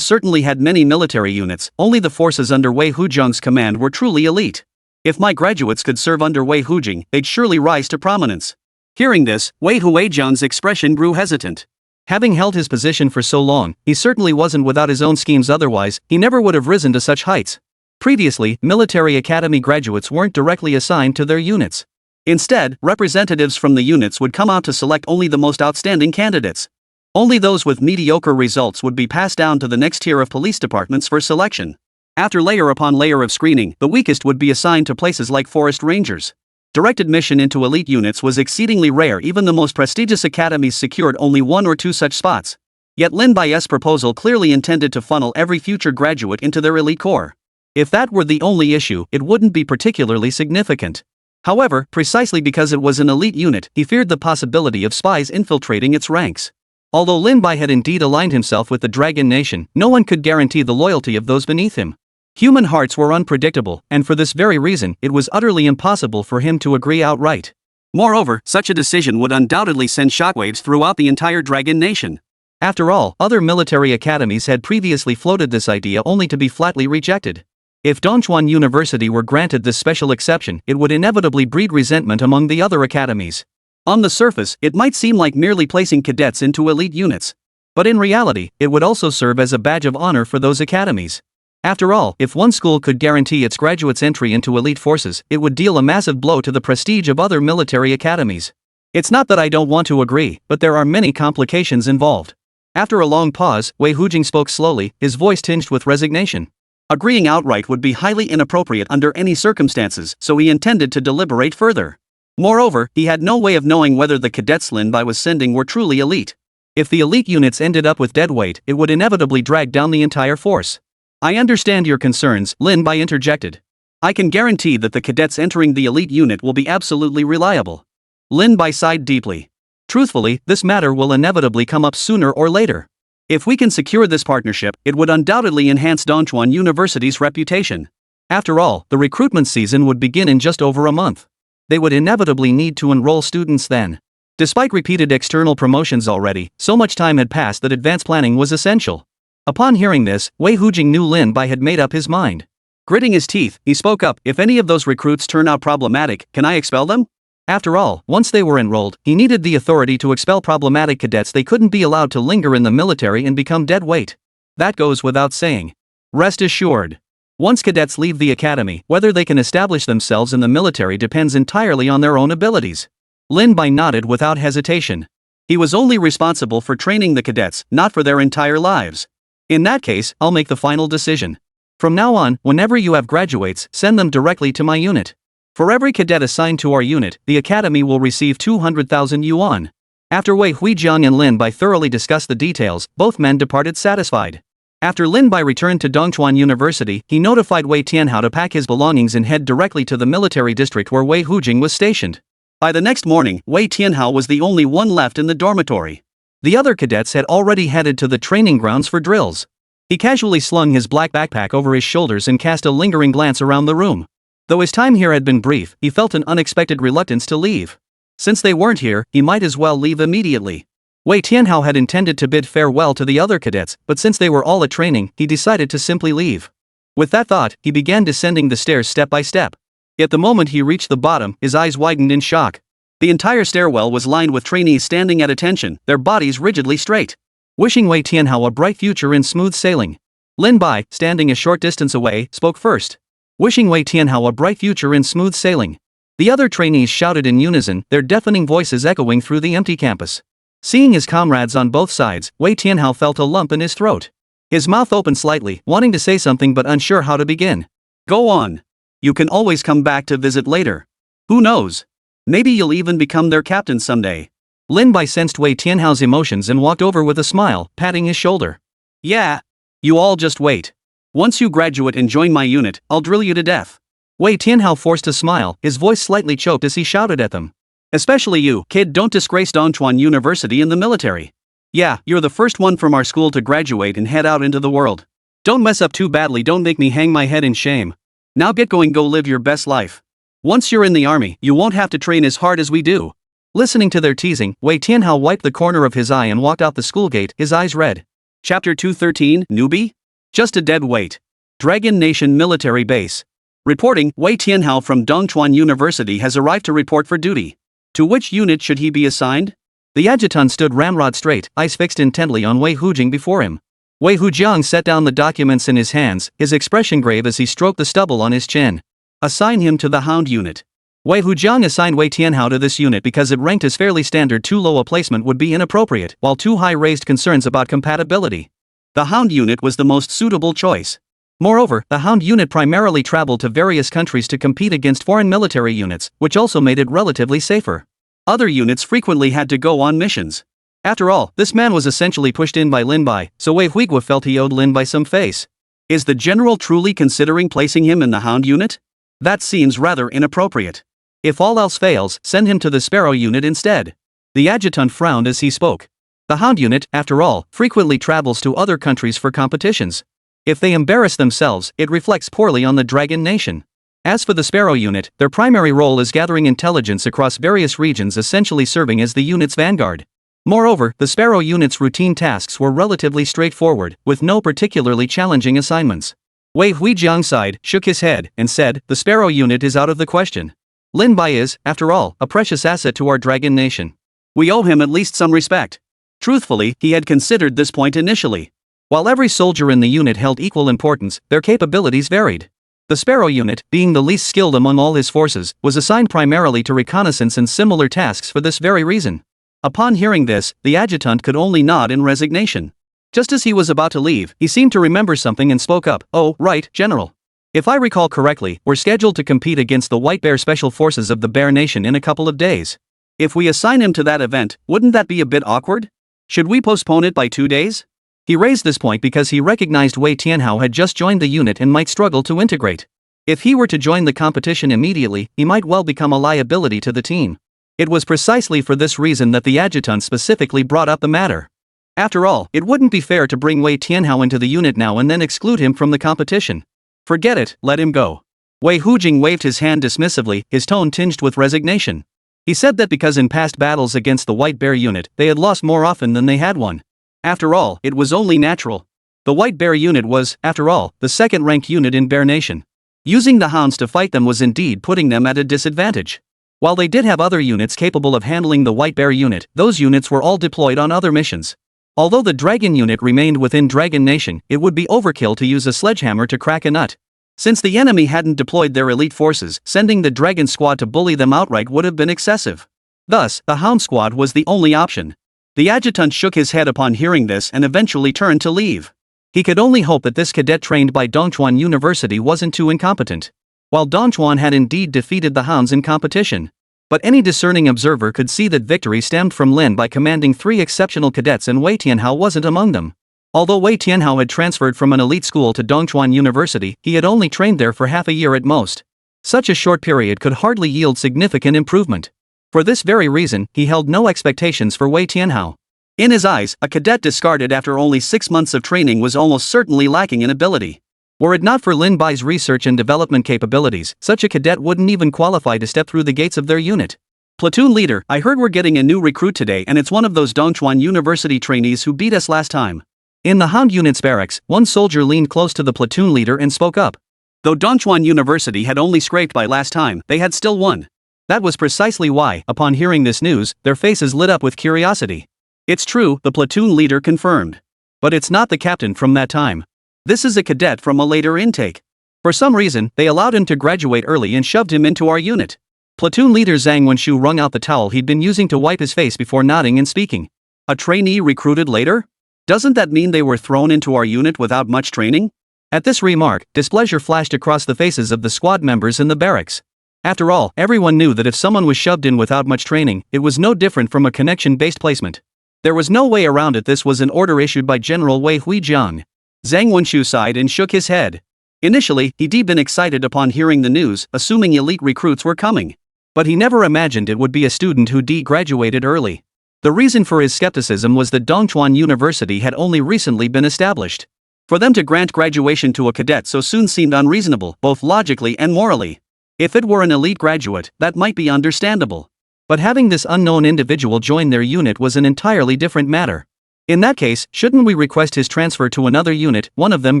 certainly had many military units, only the forces under Wei Hujiang's command were truly elite. If my graduates could serve under Wei Hujiang, they'd surely rise to prominence. Hearing this, Wei Huijiang's expression grew hesitant. Having held his position for so long, he certainly wasn't without his own schemes, otherwise, he never would have risen to such heights. Previously, military academy graduates weren't directly assigned to their units. Instead, representatives from the units would come out to select only the most outstanding candidates. Only those with mediocre results would be passed down to the next tier of police departments for selection. After layer upon layer of screening, the weakest would be assigned to places like forest rangers. Direct admission into elite units was exceedingly rare. Even the most prestigious academies secured only 1 or 2 such spots. Yet Lin Bai's proposal clearly intended to funnel every future graduate into their elite corps. If that were the only issue, it wouldn't be particularly significant. However, precisely because it was an elite unit, he feared the possibility of spies infiltrating its ranks. Although Lin Bai had indeed aligned himself with the Dragon Nation, no one could guarantee the loyalty of those beneath him. Human hearts were unpredictable, and for this very reason, it was utterly impossible for him to agree outright. Moreover, such a decision would undoubtedly send shockwaves throughout the entire Dragon Nation. After all, other military academies had previously floated this idea only to be flatly rejected. If Dongchuan University were granted this special exception, it would inevitably breed resentment among the other academies. On the surface, it might seem like merely placing cadets into elite units. But in reality, it would also serve as a badge of honor for those academies. After all, if one school could guarantee its graduates entry into elite forces, it would deal a massive blow to the prestige of other military academies. It's not that I don't want to agree, but there are many complications involved. After a long pause, Wei Hujing spoke slowly, his voice tinged with resignation. Agreeing outright would be highly inappropriate under any circumstances, so he intended to deliberate further. Moreover, he had no way of knowing whether the cadets Lin Bai was sending were truly elite. If the elite units ended up with dead weight, it would inevitably drag down the entire force. I understand your concerns, Lin Bai interjected. I can guarantee that the cadets entering the elite unit will be absolutely reliable. Lin Bai sighed deeply. Truthfully, this matter will inevitably come up sooner or later. If we can secure this partnership, it would undoubtedly enhance Dongchuan University's reputation. After all, the recruitment season would begin in just over a month. They would inevitably need to enroll students then. Despite repeated external promotions already, so much time had passed that advanced planning was essential. Upon hearing this, Wei Hujing knew Lin Bai had made up his mind. Gritting his teeth, he spoke up, if any of those recruits turn out problematic, can I expel them? After all, once they were enrolled, he needed the authority to expel problematic cadets. They couldn't be allowed to linger in the military and become dead weight. That goes without saying. Rest assured. Once cadets leave the academy, whether they can establish themselves in the military depends entirely on their own abilities. Lin Bai nodded without hesitation. He was only responsible for training the cadets, not for their entire lives. In that case, I'll make the final decision. From now on, whenever you have graduates, send them directly to my unit. For every cadet assigned to our unit, the academy will receive 200,000 yuan. After Wei Huijiang and Lin Bai thoroughly discussed the details, both men departed satisfied. After Lin Bai returned to Dongchuan University, he notified Wei Tianhao to pack his belongings and head directly to the military district where Wei Hujing was stationed. By the next morning, Wei Tianhao was the only one left in the dormitory. The other cadets had already headed to the training grounds for drills. He casually slung his black backpack over his shoulders and cast a lingering glance around the room. Though his time here had been brief, he felt an unexpected reluctance to leave. Since they weren't here, he might as well leave immediately. Wei Tianhao had intended to bid farewell to the other cadets, but since they were all at training, he decided to simply leave. With that thought, he began descending the stairs step by step. Yet the moment he reached the bottom, his eyes widened in shock. The entire stairwell was lined with trainees standing at attention, their bodies rigidly straight. Wishing Wei Tianhao a bright future in smooth sailing. Lin Bai, standing a short distance away, spoke first. Wishing Wei Tianhao a bright future in smooth sailing. The other trainees shouted in unison, their deafening voices echoing through the empty campus. Seeing his comrades on both sides, Wei Tianhao felt a lump in his throat. His mouth opened slightly, wanting to say something but unsure how to begin. Go on. You can always come back to visit later. Who knows? Maybe you'll even become their captain someday. Lin Bai sensed Wei Tianhao's emotions and walked over with a smile, patting his shoulder. Yeah. You all just wait. Once you graduate and join my unit, I'll drill you to death. Wei Tianhao forced a smile, his voice slightly choked as he shouted at them. Especially you, kid, don't disgrace Dongchuan University in the military. Yeah, you're the first one from our school to graduate and head out into the world. Don't mess up too badly, don't make me hang my head in shame. Now get going, go live your best life. Once you're in the army, you won't have to train as hard as we do. Listening to their teasing, Wei Tianhao wiped the corner of his eye and walked out the school gate, his eyes red. Chapter 213, Newbie? Just a dead weight. Dragon Nation Military Base. Reporting, Wei Tianhao from Dongchuan University has arrived to report for duty. To which unit should he be assigned? The adjutant stood ramrod straight, eyes fixed intently on Wei Hujing before him. Wei Hujiang set down the documents in his hands, his expression grave as he stroked the stubble on his chin. Assign him to the Hound unit. Wei Hujiang assigned Wei Tianhao to this unit because it ranked as fairly standard. Too low a placement would be inappropriate, while too high raised concerns about compatibility. The Hound unit was the most suitable choice. Moreover, the Hound unit primarily traveled to various countries to compete against foreign military units, which also made it relatively safer. Other units frequently had to go on missions. After all, this man was essentially pushed in by Lin Bai, so Wei Huigua felt he owed Lin Bai some face. Is the general truly considering placing him in the Hound unit? That seems rather inappropriate. If all else fails, send him to the Sparrow unit instead. The adjutant frowned as he spoke. The Hound unit, after all, frequently travels to other countries for competitions. If they embarrass themselves, it reflects poorly on the Dragon Nation. As for the Sparrow unit, their primary role is gathering intelligence across various regions, essentially serving as the unit's vanguard. Moreover, the Sparrow unit's routine tasks were relatively straightforward, with no particularly challenging assignments. Wei Huijiang sighed, shook his head, and said, the Sparrow unit is out of the question. Lin Bai is, after all, a precious asset to our Dragon Nation. We owe him at least some respect. Truthfully, he had considered this point initially. While every soldier in the unit held equal importance, their capabilities varied. The Sparrow unit, being the least skilled among all his forces, was assigned primarily to reconnaissance and similar tasks for this very reason. Upon hearing this, the adjutant could only nod in resignation. Just as he was about to leave, he seemed to remember something and spoke up. Oh, right, General. If I recall correctly, we're scheduled to compete against the White Bear Special Forces of the Bear Nation in a couple of days. If we assign him to that event, wouldn't that be a bit awkward? Should we postpone it by 2 days? He raised this point because he recognized Wei Tianhao had just joined the unit and might struggle to integrate. If he were to join the competition immediately, he might well become a liability to the team. It was precisely for this reason that the adjutant specifically brought up the matter. After all, it wouldn't be fair to bring Wei Tianhao into the unit now and then exclude him from the competition. Forget it, let him go. Wei Hujing waved his hand dismissively, his tone tinged with resignation. He said that because in past battles against the White Bear unit, they had lost more often than they had won. After all, it was only natural. The White Bear unit was, after all, the second-ranked unit in Bear Nation. Using the Hounds to fight them was indeed putting them at a disadvantage. While they did have other units capable of handling the White Bear unit, those units were all deployed on other missions. Although the Dragon unit remained within Dragon Nation, it would be overkill to use a sledgehammer to crack a nut. Since the enemy hadn't deployed their elite forces, sending the Dragon squad to bully them outright would have been excessive. Thus, the Hound squad was the only option. The adjutant shook his head upon hearing this and eventually turned to leave. He could only hope that this cadet trained by Dongchuan University wasn't too incompetent. While Dongchuan had indeed defeated the Hounds in competition. But any discerning observer could see that victory stemmed from Lin by commanding 3 exceptional cadets, and Wei Tianhao wasn't among them. Although Wei Tianhao had transferred from an elite school to Dongchuan University, he had only trained there for half a year at most. Such a short period could hardly yield significant improvement. For this very reason, he held no expectations for Wei Tianhao. In his eyes, a cadet discarded after only 6 months of training was almost certainly lacking in ability. Were it not for Lin Bai's research and development capabilities, such a cadet wouldn't even qualify to step through the gates of their unit. Platoon leader, I heard we're getting a new recruit today, and it's one of those Dongchuan University trainees who beat us last time. In the Hound unit's barracks, one soldier leaned close to the platoon leader and spoke up. Though Dongchuan University had only scraped by last time, they had still won. That was precisely why, upon hearing this news, their faces lit up with curiosity. It's true, the platoon leader confirmed. But it's not the captain from that time. This is a cadet from a later intake. For some reason, they allowed him to graduate early and shoved him into our unit. Platoon leader Zhang Wenshu wrung out the towel he'd been using to wipe his face before nodding and speaking. A trainee recruited later? Doesn't that mean they were thrown into our unit without much training? At this remark, displeasure flashed across the faces of the squad members in the barracks. After all, everyone knew that if someone was shoved in without much training, it was no different from a connection-based placement. There was no way around it. This was an order issued by General Wei Huijiang. Zhang Wenshu sighed and shook his head. Initially, he'd been excited upon hearing the news, assuming elite recruits were coming. But he never imagined it would be a student who graduated early. The reason for his skepticism was that Dongchuan University had only recently been established. For them to grant graduation to a cadet so soon seemed unreasonable, both logically and morally. If it were an elite graduate, that might be understandable. But having this unknown individual join their unit was an entirely different matter. In that case, shouldn't we request his transfer to another unit? One of them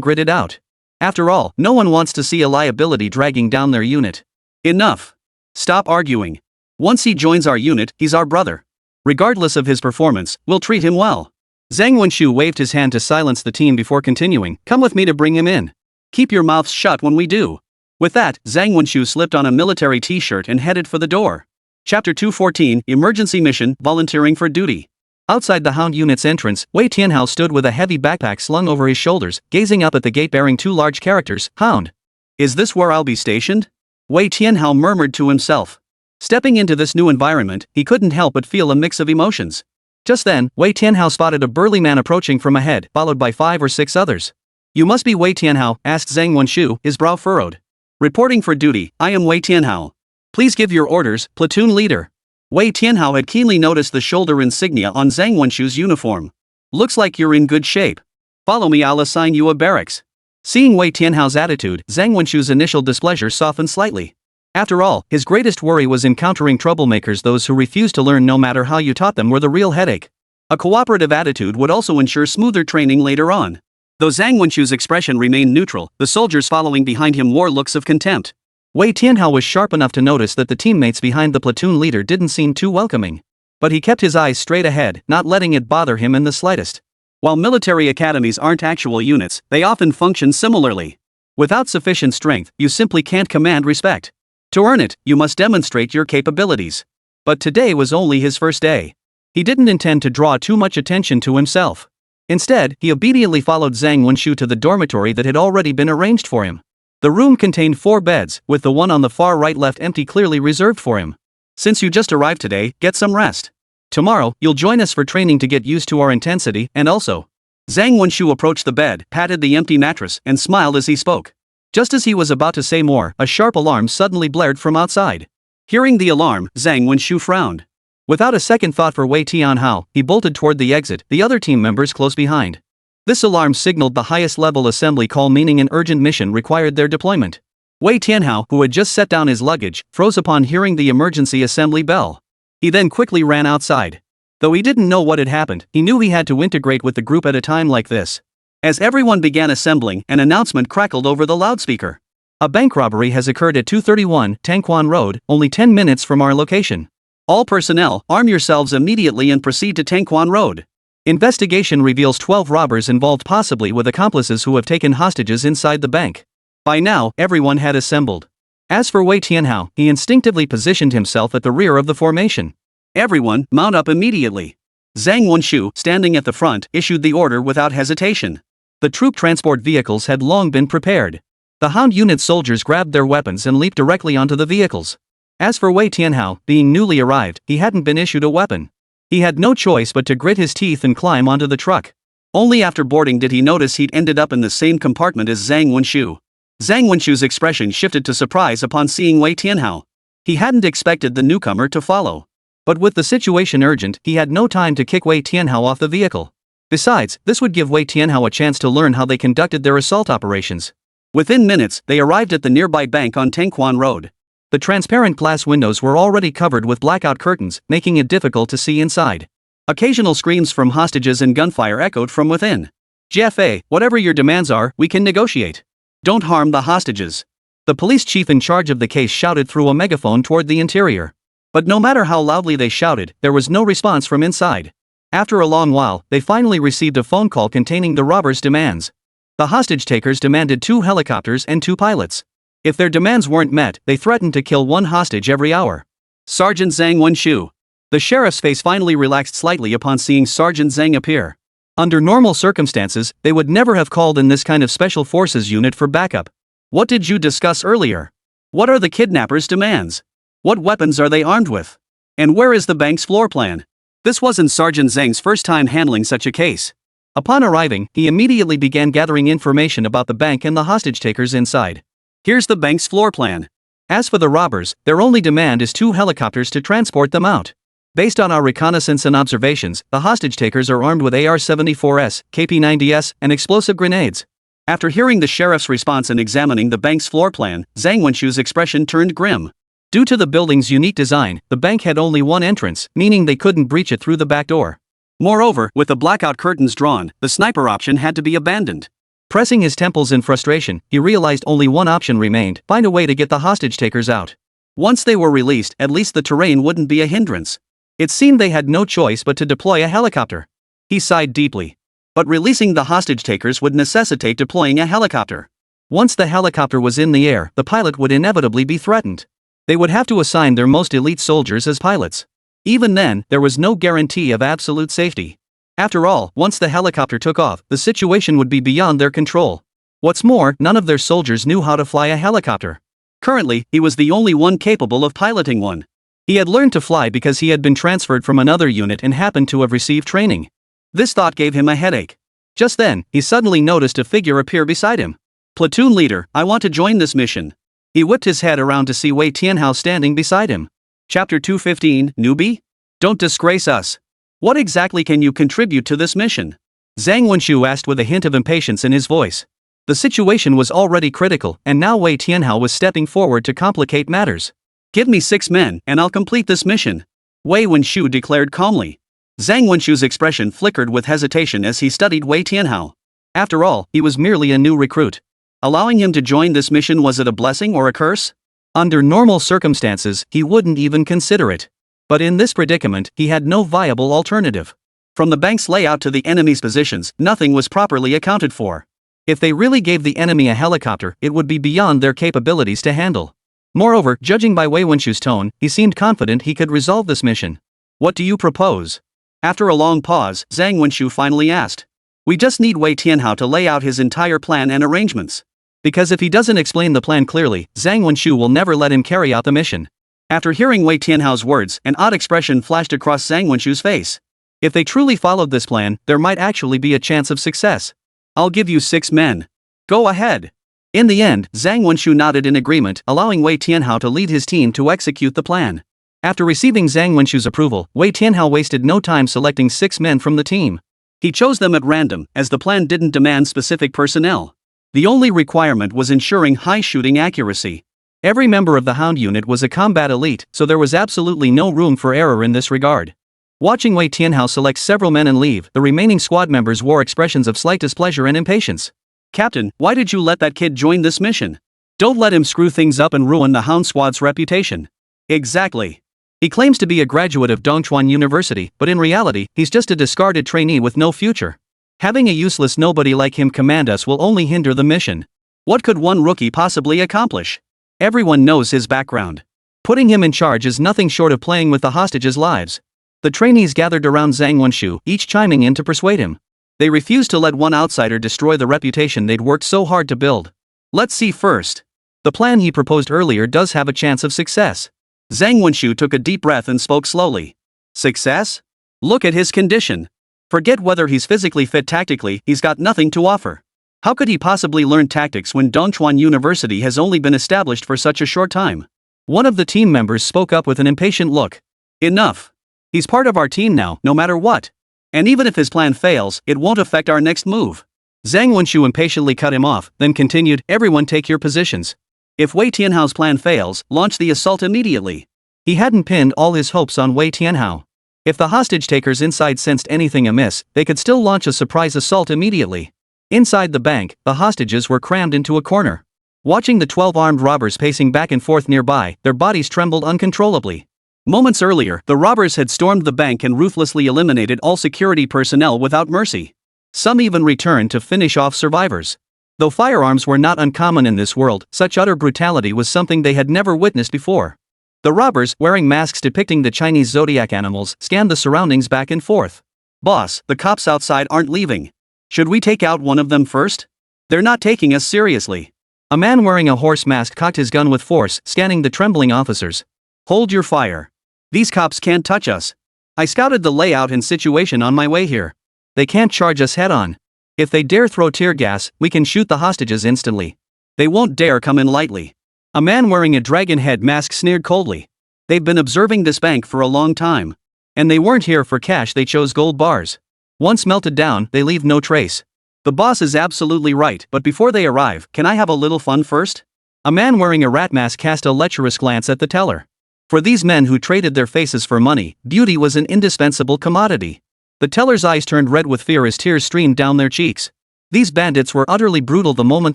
gritted out. After all, no one wants to see a liability dragging down their unit. Enough. Stop arguing. Once he joins our unit, he's our brother. Regardless of his performance, we'll treat him well. Zhang Wenshu waved his hand to silence the team before continuing. Come with me to bring him in. Keep your mouths shut when we do. With that, Zhang Wenshu slipped on a military t-shirt and headed for the door. Chapter 214, Emergency Mission, Volunteering for Duty. Outside the Hound unit's entrance, Wei Tianhao stood with a heavy backpack slung over his shoulders, gazing up at the gate bearing 2 large characters, Hound. Is this where I'll be stationed? Wei Tianhao murmured to himself. Stepping into this new environment, he couldn't help but feel a mix of emotions. Just then, Wei Tianhao spotted a burly man approaching from ahead, followed by 5 or 6 others. You must be Wei Tianhao, asked Zhang Wenshu, his brow furrowed. Reporting for duty, I am Wei Tianhao. Please give your orders, platoon leader. Wei Tianhao had keenly noticed the shoulder insignia on Zhang Wenshu's uniform. Looks like you're in good shape. Follow me, I'll assign you a barracks. Seeing Wei Tianhao's attitude, Zhang Wenshu's initial displeasure softened slightly. After all, his greatest worry was encountering troublemakers. Those who refused to learn no matter how you taught them were the real headache. A cooperative attitude would also ensure smoother training later on. Though Zhang Wenshu's expression remained neutral, the soldiers following behind him wore looks of contempt. Wei Tianhao was sharp enough to notice that the teammates behind the platoon leader didn't seem too welcoming. But he kept his eyes straight ahead, not letting it bother him in the slightest. While military academies aren't actual units, they often function similarly. Without sufficient strength, you simply can't command respect. To earn it, you must demonstrate your capabilities. But today was only his first day. He didn't intend to draw too much attention to himself. Instead, he obediently followed Zhang Wenshu to the dormitory that had already been arranged for him. The room contained 4 beds, with the one on the far right left empty, clearly reserved for him. Since you just arrived today, get some rest. Tomorrow, you'll join us for training to get used to our intensity, and also. Zhang Wenshu approached the bed, patted the empty mattress, and smiled as he spoke. Just as he was about to say more, a sharp alarm suddenly blared from outside. Hearing the alarm, Zhang Wenshu frowned. Without a second thought for Wei Tianhao, he bolted toward the exit, the other team members close behind. This alarm signaled the highest level assembly call, meaning an urgent mission required their deployment. Wei Tianhao, who had just set down his luggage, froze upon hearing the emergency assembly bell. He then quickly ran outside. Though he didn't know what had happened, he knew he had to integrate with the group at a time like this. As everyone began assembling, an announcement crackled over the loudspeaker. A bank robbery has occurred at 231 Tangquan Road, only 10 minutes from our location. All personnel, arm yourselves immediately and proceed to Tangquan Road. Investigation reveals 12 robbers involved, possibly with accomplices who have taken hostages inside the bank. By now, everyone had assembled. As for Wei Tianhao, he instinctively positioned himself at the rear of the formation. Everyone, mount up immediately. Zhang Wenshu, standing at the front, issued the order without hesitation. The troop transport vehicles had long been prepared. The Hound unit soldiers grabbed their weapons and leaped directly onto the vehicles. As for Wei Tianhao, being newly arrived, he hadn't been issued a weapon. He had no choice but to grit his teeth and climb onto the truck. Only after boarding did he notice he'd ended up in the same compartment as Zhang Wenshu. Zhang Wenshu's expression shifted to surprise upon seeing Wei Tianhao. He hadn't expected the newcomer to follow. But with the situation urgent, he had no time to kick Wei Tianhao off the vehicle. Besides, this would give Wei Tianhao a chance to learn how they conducted their assault operations. Within minutes, they arrived at the nearby bank on Tangquan Road. The transparent glass windows were already covered with blackout curtains, making it difficult to see inside. Occasional screams from hostages and gunfire echoed from within. "GFA, whatever your demands are, we can negotiate. Don't harm the hostages." The police chief in charge of the case shouted through a megaphone toward the interior. But no matter how loudly they shouted, there was no response from inside. After a long while, they finally received a phone call containing the robbers' demands. The hostage-takers demanded 2 helicopters and 2 pilots. If their demands weren't met, they threatened to kill 1 hostage every hour. Sergeant Zhang Wenshu. The sheriff's face finally relaxed slightly upon seeing Sergeant Zhang appear. Under normal circumstances, they would never have called in this kind of special forces unit for backup. What did you discuss earlier? What are the kidnappers' demands? What weapons are they armed with? And where is the bank's floor plan? This wasn't Sergeant Zhang's first time handling such a case. Upon arriving, he immediately began gathering information about the bank and the hostage-takers inside. Here's the bank's floor plan. As for the robbers, their only demand is 2 helicopters to transport them out. Based on our reconnaissance and observations, the hostage-takers are armed with AR-74s, KP-90s, and explosive grenades. After hearing the sheriff's response and examining the bank's floor plan, Zhang Wenshu's expression turned grim. Due to the building's unique design, the bank had only one entrance, meaning they couldn't breach it through the back door. Moreover, with the blackout curtains drawn, the sniper option had to be abandoned. Pressing his temples in frustration, he realized only one option remained: find a way to get the hostage-takers out. Once they were released, at least the terrain wouldn't be a hindrance. It seemed they had no choice but to deploy a helicopter. He sighed deeply. But releasing the hostage-takers would necessitate deploying a helicopter. Once the helicopter was in the air, the pilot would inevitably be threatened. They would have to assign their most elite soldiers as pilots. Even then, there was no guarantee of absolute safety. After all, once the helicopter took off, the situation would be beyond their control. What's more, none of their soldiers knew how to fly a helicopter. Currently, he was the only one capable of piloting one. He had learned to fly because he had been transferred from another unit and happened to have received training. This thought gave him a headache. Just then, he suddenly noticed a figure appear beside him. "Platoon leader, I want to join this mission." He whipped his head around to see Wei Tianhao standing beside him. Chapter 215, Newbie? Don't disgrace us. What exactly can you contribute to this mission? Zhang Wenshu asked with a hint of impatience in his voice. The situation was already critical, and now Wei Tianhao was stepping forward to complicate matters. Give me 6 men, and I'll complete this mission, Wei Wenshu declared calmly. Zhang Wenshu's expression flickered with hesitation as he studied Wei Tianhao. After all, he was merely a new recruit. Allowing him to join this mission, was it a blessing or a curse? Under normal circumstances, he wouldn't even consider it. But in this predicament, he had no viable alternative. From the bank's layout to the enemy's positions, nothing was properly accounted for. If they really gave the enemy a helicopter, it would be beyond their capabilities to handle. Moreover, judging by Wei Wenshu's tone, he seemed confident he could resolve this mission. What do you propose? After a long pause, Zhang Wenshu finally asked. We just need Wei Tianhao to lay out his entire plan and arrangements. Because if he doesn't explain the plan clearly, Zhang Wenshu will never let him carry out the mission. After hearing Wei Tianhao's words, an odd expression flashed across Zhang Wenshu's face. If they truly followed this plan, there might actually be a chance of success. I'll give you 6 men. Go ahead. In the end, Zhang Wenshu nodded in agreement, allowing Wei Tianhao to lead his team to execute the plan. After receiving Zhang Wenshu's approval, Wei Tianhao wasted no time selecting 6 men from the team. He chose them at random, as the plan didn't demand specific personnel. The only requirement was ensuring high shooting accuracy. Every member of the Hound unit was a combat elite, so there was absolutely no room for error in this regard. Watching Wei Tianhao select several men and leave, the remaining squad members wore expressions of slight displeasure and impatience. Captain, why did you let that kid join this mission? Don't let him screw things up and ruin the Hound squad's reputation. Exactly. He claims to be a graduate of Dongchuan University, but in reality, he's just a discarded trainee with no future. Having a useless nobody like him command us will only hinder the mission. What could one rookie possibly accomplish? Everyone knows his background. Putting him in charge is nothing short of playing with the hostages' lives. The trainees gathered around Zhang Wenshu, each chiming in to persuade him. They refused to let one outsider destroy the reputation they'd worked so hard to build. Let's see first. The plan he proposed earlier does have a chance of success. Zhang Wenshu took a deep breath and spoke slowly. Success? Look at his condition. Forget whether he's physically fit. Tactically, he's got nothing to offer. How could he possibly learn tactics when Dongchuan University has only been established for such a short time? One of the team members spoke up with an impatient look. Enough. He's part of our team now, no matter what. And even if his plan fails, it won't affect our next move. Zhang Wenshu impatiently cut him off, then continued, everyone take your positions. If Wei Tianhao's plan fails, launch the assault immediately. He hadn't pinned all his hopes on Wei Tianhao. If the hostage-takers inside sensed anything amiss, they could still launch a surprise assault immediately. Inside the bank, the hostages were crammed into a corner. Watching the 12 armed robbers pacing back and forth nearby, their bodies trembled uncontrollably. Moments earlier, the robbers had stormed the bank and ruthlessly eliminated all security personnel without mercy. Some even returned to finish off survivors. Though firearms were not uncommon in this world, such utter brutality was something they had never witnessed before. The robbers, wearing masks depicting the Chinese zodiac animals, scanned the surroundings back and forth. Boss, the cops outside aren't leaving. Should we take out one of them first? They're not taking us seriously. A man wearing a horse mask cocked his gun with force, scanning the trembling officers. Hold your fire. These cops can't touch us. I scouted the layout and situation on my way here. They can't charge us head-on. If they dare throw tear gas, we can shoot the hostages instantly. They won't dare come in lightly. A man wearing a dragon head mask sneered coldly. They've been observing this bank for a long time. And they weren't here for cash, they chose gold bars. Once melted down, they leave no trace. The boss is absolutely right, but before they arrive, can I have a little fun first? A man wearing a rat mask cast a lecherous glance at the teller. For these men who traded their faces for money, beauty was an indispensable commodity. The teller's eyes turned red with fear as tears streamed down their cheeks. These bandits were utterly brutal. The moment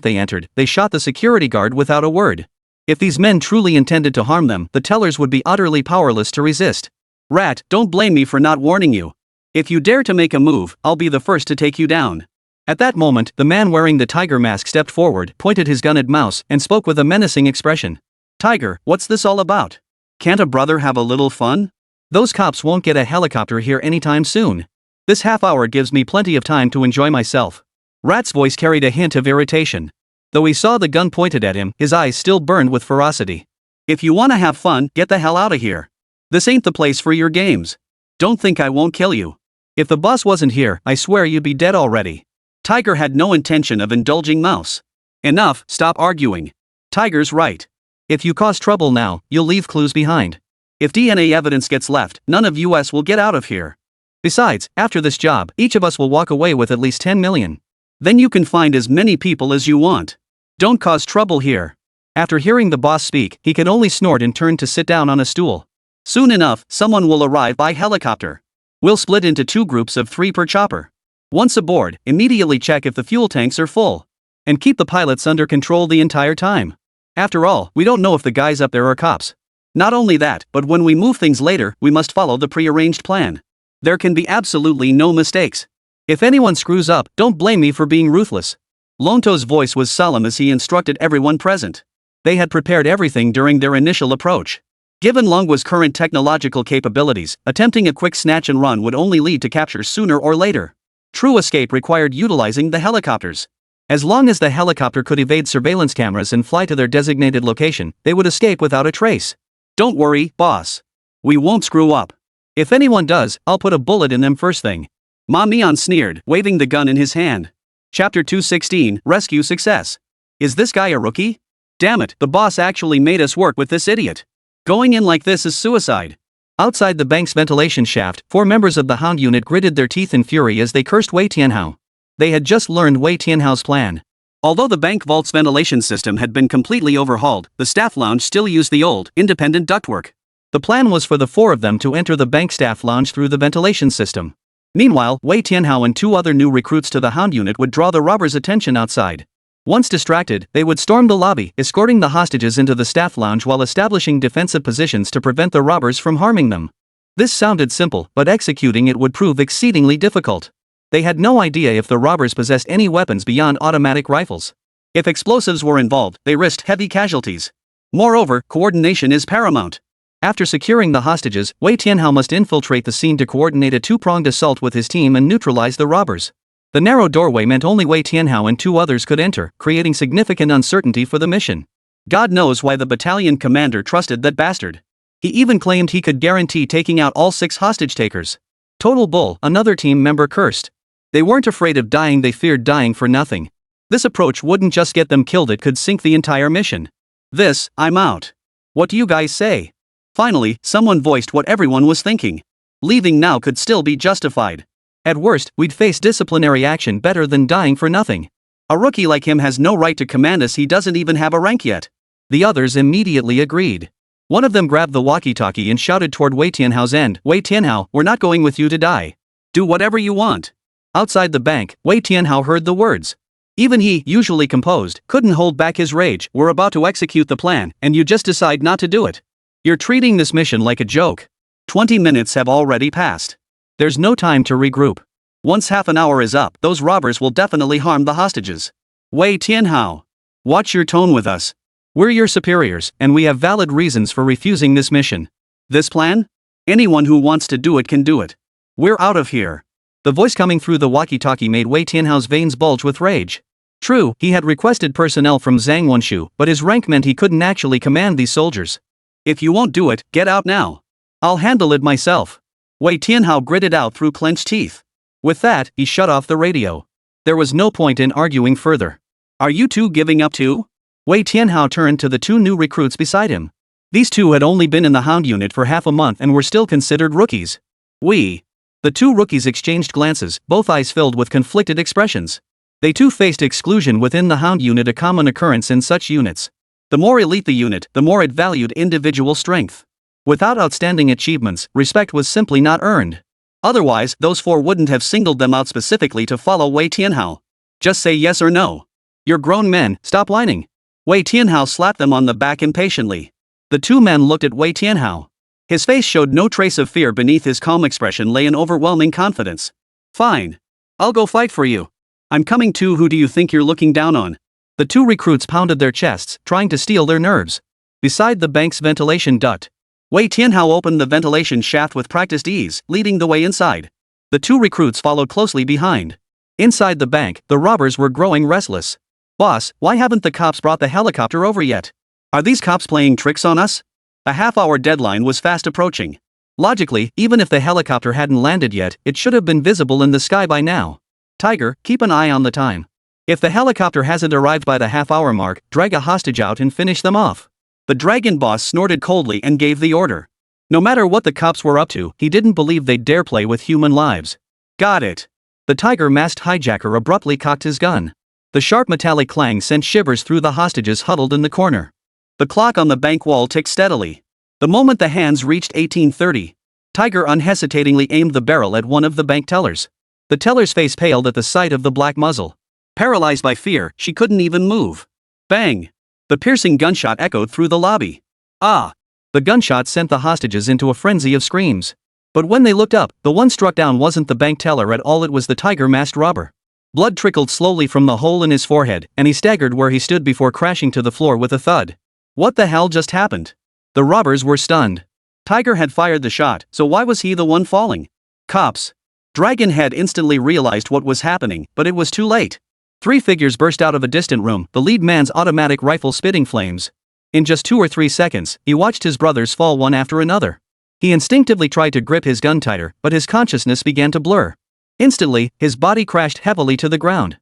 they entered, they shot the security guard without a word. If these men truly intended to harm them, the tellers would be utterly powerless to resist. Rat, don't blame me for not warning you. If you dare to make a move, I'll be the first to take you down. At that moment, the man wearing the tiger mask stepped forward, pointed his gun at Mouse, and spoke with a menacing expression. Tiger, what's this all about? Can't a brother have a little fun? Those cops won't get a helicopter here anytime soon. This half hour gives me plenty of time to enjoy myself. Rat's voice carried a hint of irritation. Though he saw the gun pointed at him, his eyes still burned with ferocity. If you wanna have fun, get the hell out of here. This ain't the place for your games. Don't think I won't kill you. If the boss wasn't here, I swear you'd be dead already. Tiger had no intention of indulging Mouse. Enough, stop arguing. Tiger's right. If you cause trouble now, you'll leave clues behind. If DNA evidence gets left, none of us will get out of here. Besides, after this job, each of us will walk away with at least 10 million. Then you can find as many people as you want. Don't cause trouble here. After hearing the boss speak, he could only snort and turn to sit down on a stool. Soon enough, someone will arrive by helicopter. We'll split into 2 groups of 3 per chopper. Once aboard, immediately check if the fuel tanks are full. And keep the pilots under control the entire time. After all, we don't know if the guys up there are cops. Not only that, but when we move things later, we must follow the prearranged plan. There can be absolutely no mistakes. If anyone screws up, don't blame me for being ruthless. Lonto's voice was solemn as he instructed everyone present. They had prepared everything during their initial approach. Given Longwa's current technological capabilities, attempting a quick snatch and run would only lead to capture sooner or later. True escape required utilizing the helicopters. As long as the helicopter could evade surveillance cameras and fly to their designated location, they would escape without a trace. Don't worry, boss. We won't screw up. If anyone does, I'll put a bullet in them first thing. Ma Mian sneered, waving the gun in his hand. Chapter 216, Rescue Success. Is this guy a rookie? Damn it, the boss actually made us work with this idiot. Going in like this is suicide. Outside the bank's ventilation shaft, 4 members of the Hound unit gritted their teeth in fury as they cursed Wei Tianhao. They had just learned Wei Tianhao's plan. Although the bank vault's ventilation system had been completely overhauled, the staff lounge still used the old, independent ductwork. The plan was for the 4 of them to enter the bank staff lounge through the ventilation system. Meanwhile, Wei Tianhao and 2 other new recruits to the Hound unit would draw the robbers' attention outside. Once distracted, they would storm the lobby, escorting the hostages into the staff lounge while establishing defensive positions to prevent the robbers from harming them. This sounded simple, but executing it would prove exceedingly difficult. They had no idea if the robbers possessed any weapons beyond automatic rifles. If explosives were involved, they risked heavy casualties. Moreover, coordination is paramount. After securing the hostages, Wei Tianhao must infiltrate the scene to coordinate a 2-pronged assault with his team and neutralize the robbers. The narrow doorway meant only Wei Tianhao and 2 others could enter, creating significant uncertainty for the mission. God knows why the battalion commander trusted that bastard. He even claimed he could guarantee taking out all 6 hostage takers. Total bull, another team member cursed. They weren't afraid of dying, they feared dying for nothing. This approach wouldn't just get them killed, it could sink the entire mission. I'm out. What do you guys say? Finally, someone voiced what everyone was thinking. Leaving now could still be justified. At worst, we'd face disciplinary action better than dying for nothing. A rookie like him has no right to command us, he doesn't even have a rank yet. The others immediately agreed. One of them grabbed the walkie-talkie and shouted toward Wei Tianhao's end, "Wei Tianhao, we're not going with you to die. Do whatever you want." Outside the bank, Wei Tianhao heard the words. Even he, usually composed, couldn't hold back his rage. We're about to execute the plan, and you just decide not to do it. You're treating this mission like a joke. 20 minutes have already passed. There's no time to regroup. Once half an hour is up, those robbers will definitely harm the hostages. Wei Tianhao, watch your tone with us. We're your superiors, and we have valid reasons for refusing this mission. This plan? Anyone who wants to do it can do it. We're out of here. The voice coming through the walkie-talkie made Wei Tianhao's veins bulge with rage. True, he had requested personnel from Zhang Wenshu, but his rank meant he couldn't actually command these soldiers. If you won't do it, get out now. I'll handle it myself. Wei Tianhao gritted out through clenched teeth. With that, he shut off the radio. There was no point in arguing further. Are you 2 giving up too? Wei Tianhao turned to the 2 new recruits beside him. These 2 had only been in the Hound unit for half a month and were still considered rookies. The 2 rookies exchanged glances, both eyes filled with conflicted expressions. They too faced exclusion within the Hound unit, a common occurrence in such units. The more elite the unit, the more it valued individual strength. Without outstanding achievements, respect was simply not earned. Otherwise, those 4 wouldn't have singled them out specifically to follow Wei Tianhao. Just say yes or no. You're grown men, stop whining. Wei Tianhao slapped them on the back impatiently. The 2 men looked at Wei Tianhao. His face showed no trace of fear. Beneath his calm expression lay an overwhelming confidence. Fine. I'll go fight for you. I'm coming too. Who do you think you're looking down on? The 2 recruits pounded their chests, trying to steel their nerves. Beside the bank's ventilation duct, Wei Tianhao opened the ventilation shaft with practiced ease, leading the way inside. The 2 recruits followed closely behind. Inside the bank, the robbers were growing restless. Boss, why haven't the cops brought the helicopter over yet? Are these cops playing tricks on us? A half-hour deadline was fast approaching. Logically, even if the helicopter hadn't landed yet, it should have been visible in the sky by now. Tiger, keep an eye on the time. If the helicopter hasn't arrived by the half-hour mark, drag a hostage out and finish them off. The dragon boss snorted coldly and gave the order. No matter what the cops were up to, he didn't believe they'd dare play with human lives. Got it. The tiger-masked hijacker abruptly cocked his gun. The sharp metallic clang sent shivers through the hostages huddled in the corner. The clock on the bank wall ticked steadily. The moment the hands reached 18:30, Tiger unhesitatingly aimed the barrel at one of the bank tellers. The teller's face paled at the sight of the black muzzle. Paralyzed by fear, she couldn't even move. Bang! The piercing gunshot echoed through the lobby. Ah! The gunshot sent the hostages into a frenzy of screams. But when they looked up, the one struck down wasn't the bank teller at all, it was the tiger-masked robber. Blood trickled slowly from the hole in his forehead, and he staggered where he stood before crashing to the floor with a thud. What the hell just happened? The robbers were stunned. Tiger had fired the shot, so why was he the one falling? Cops. Dragon had instantly realized what was happening, but it was too late. Three figures burst out of a distant room, the lead man's automatic rifle spitting flames. In just 2 or 3 seconds, he watched his brothers fall one after another. He instinctively tried to grip his gun tighter, but his consciousness began to blur. Instantly, his body crashed heavily to the ground.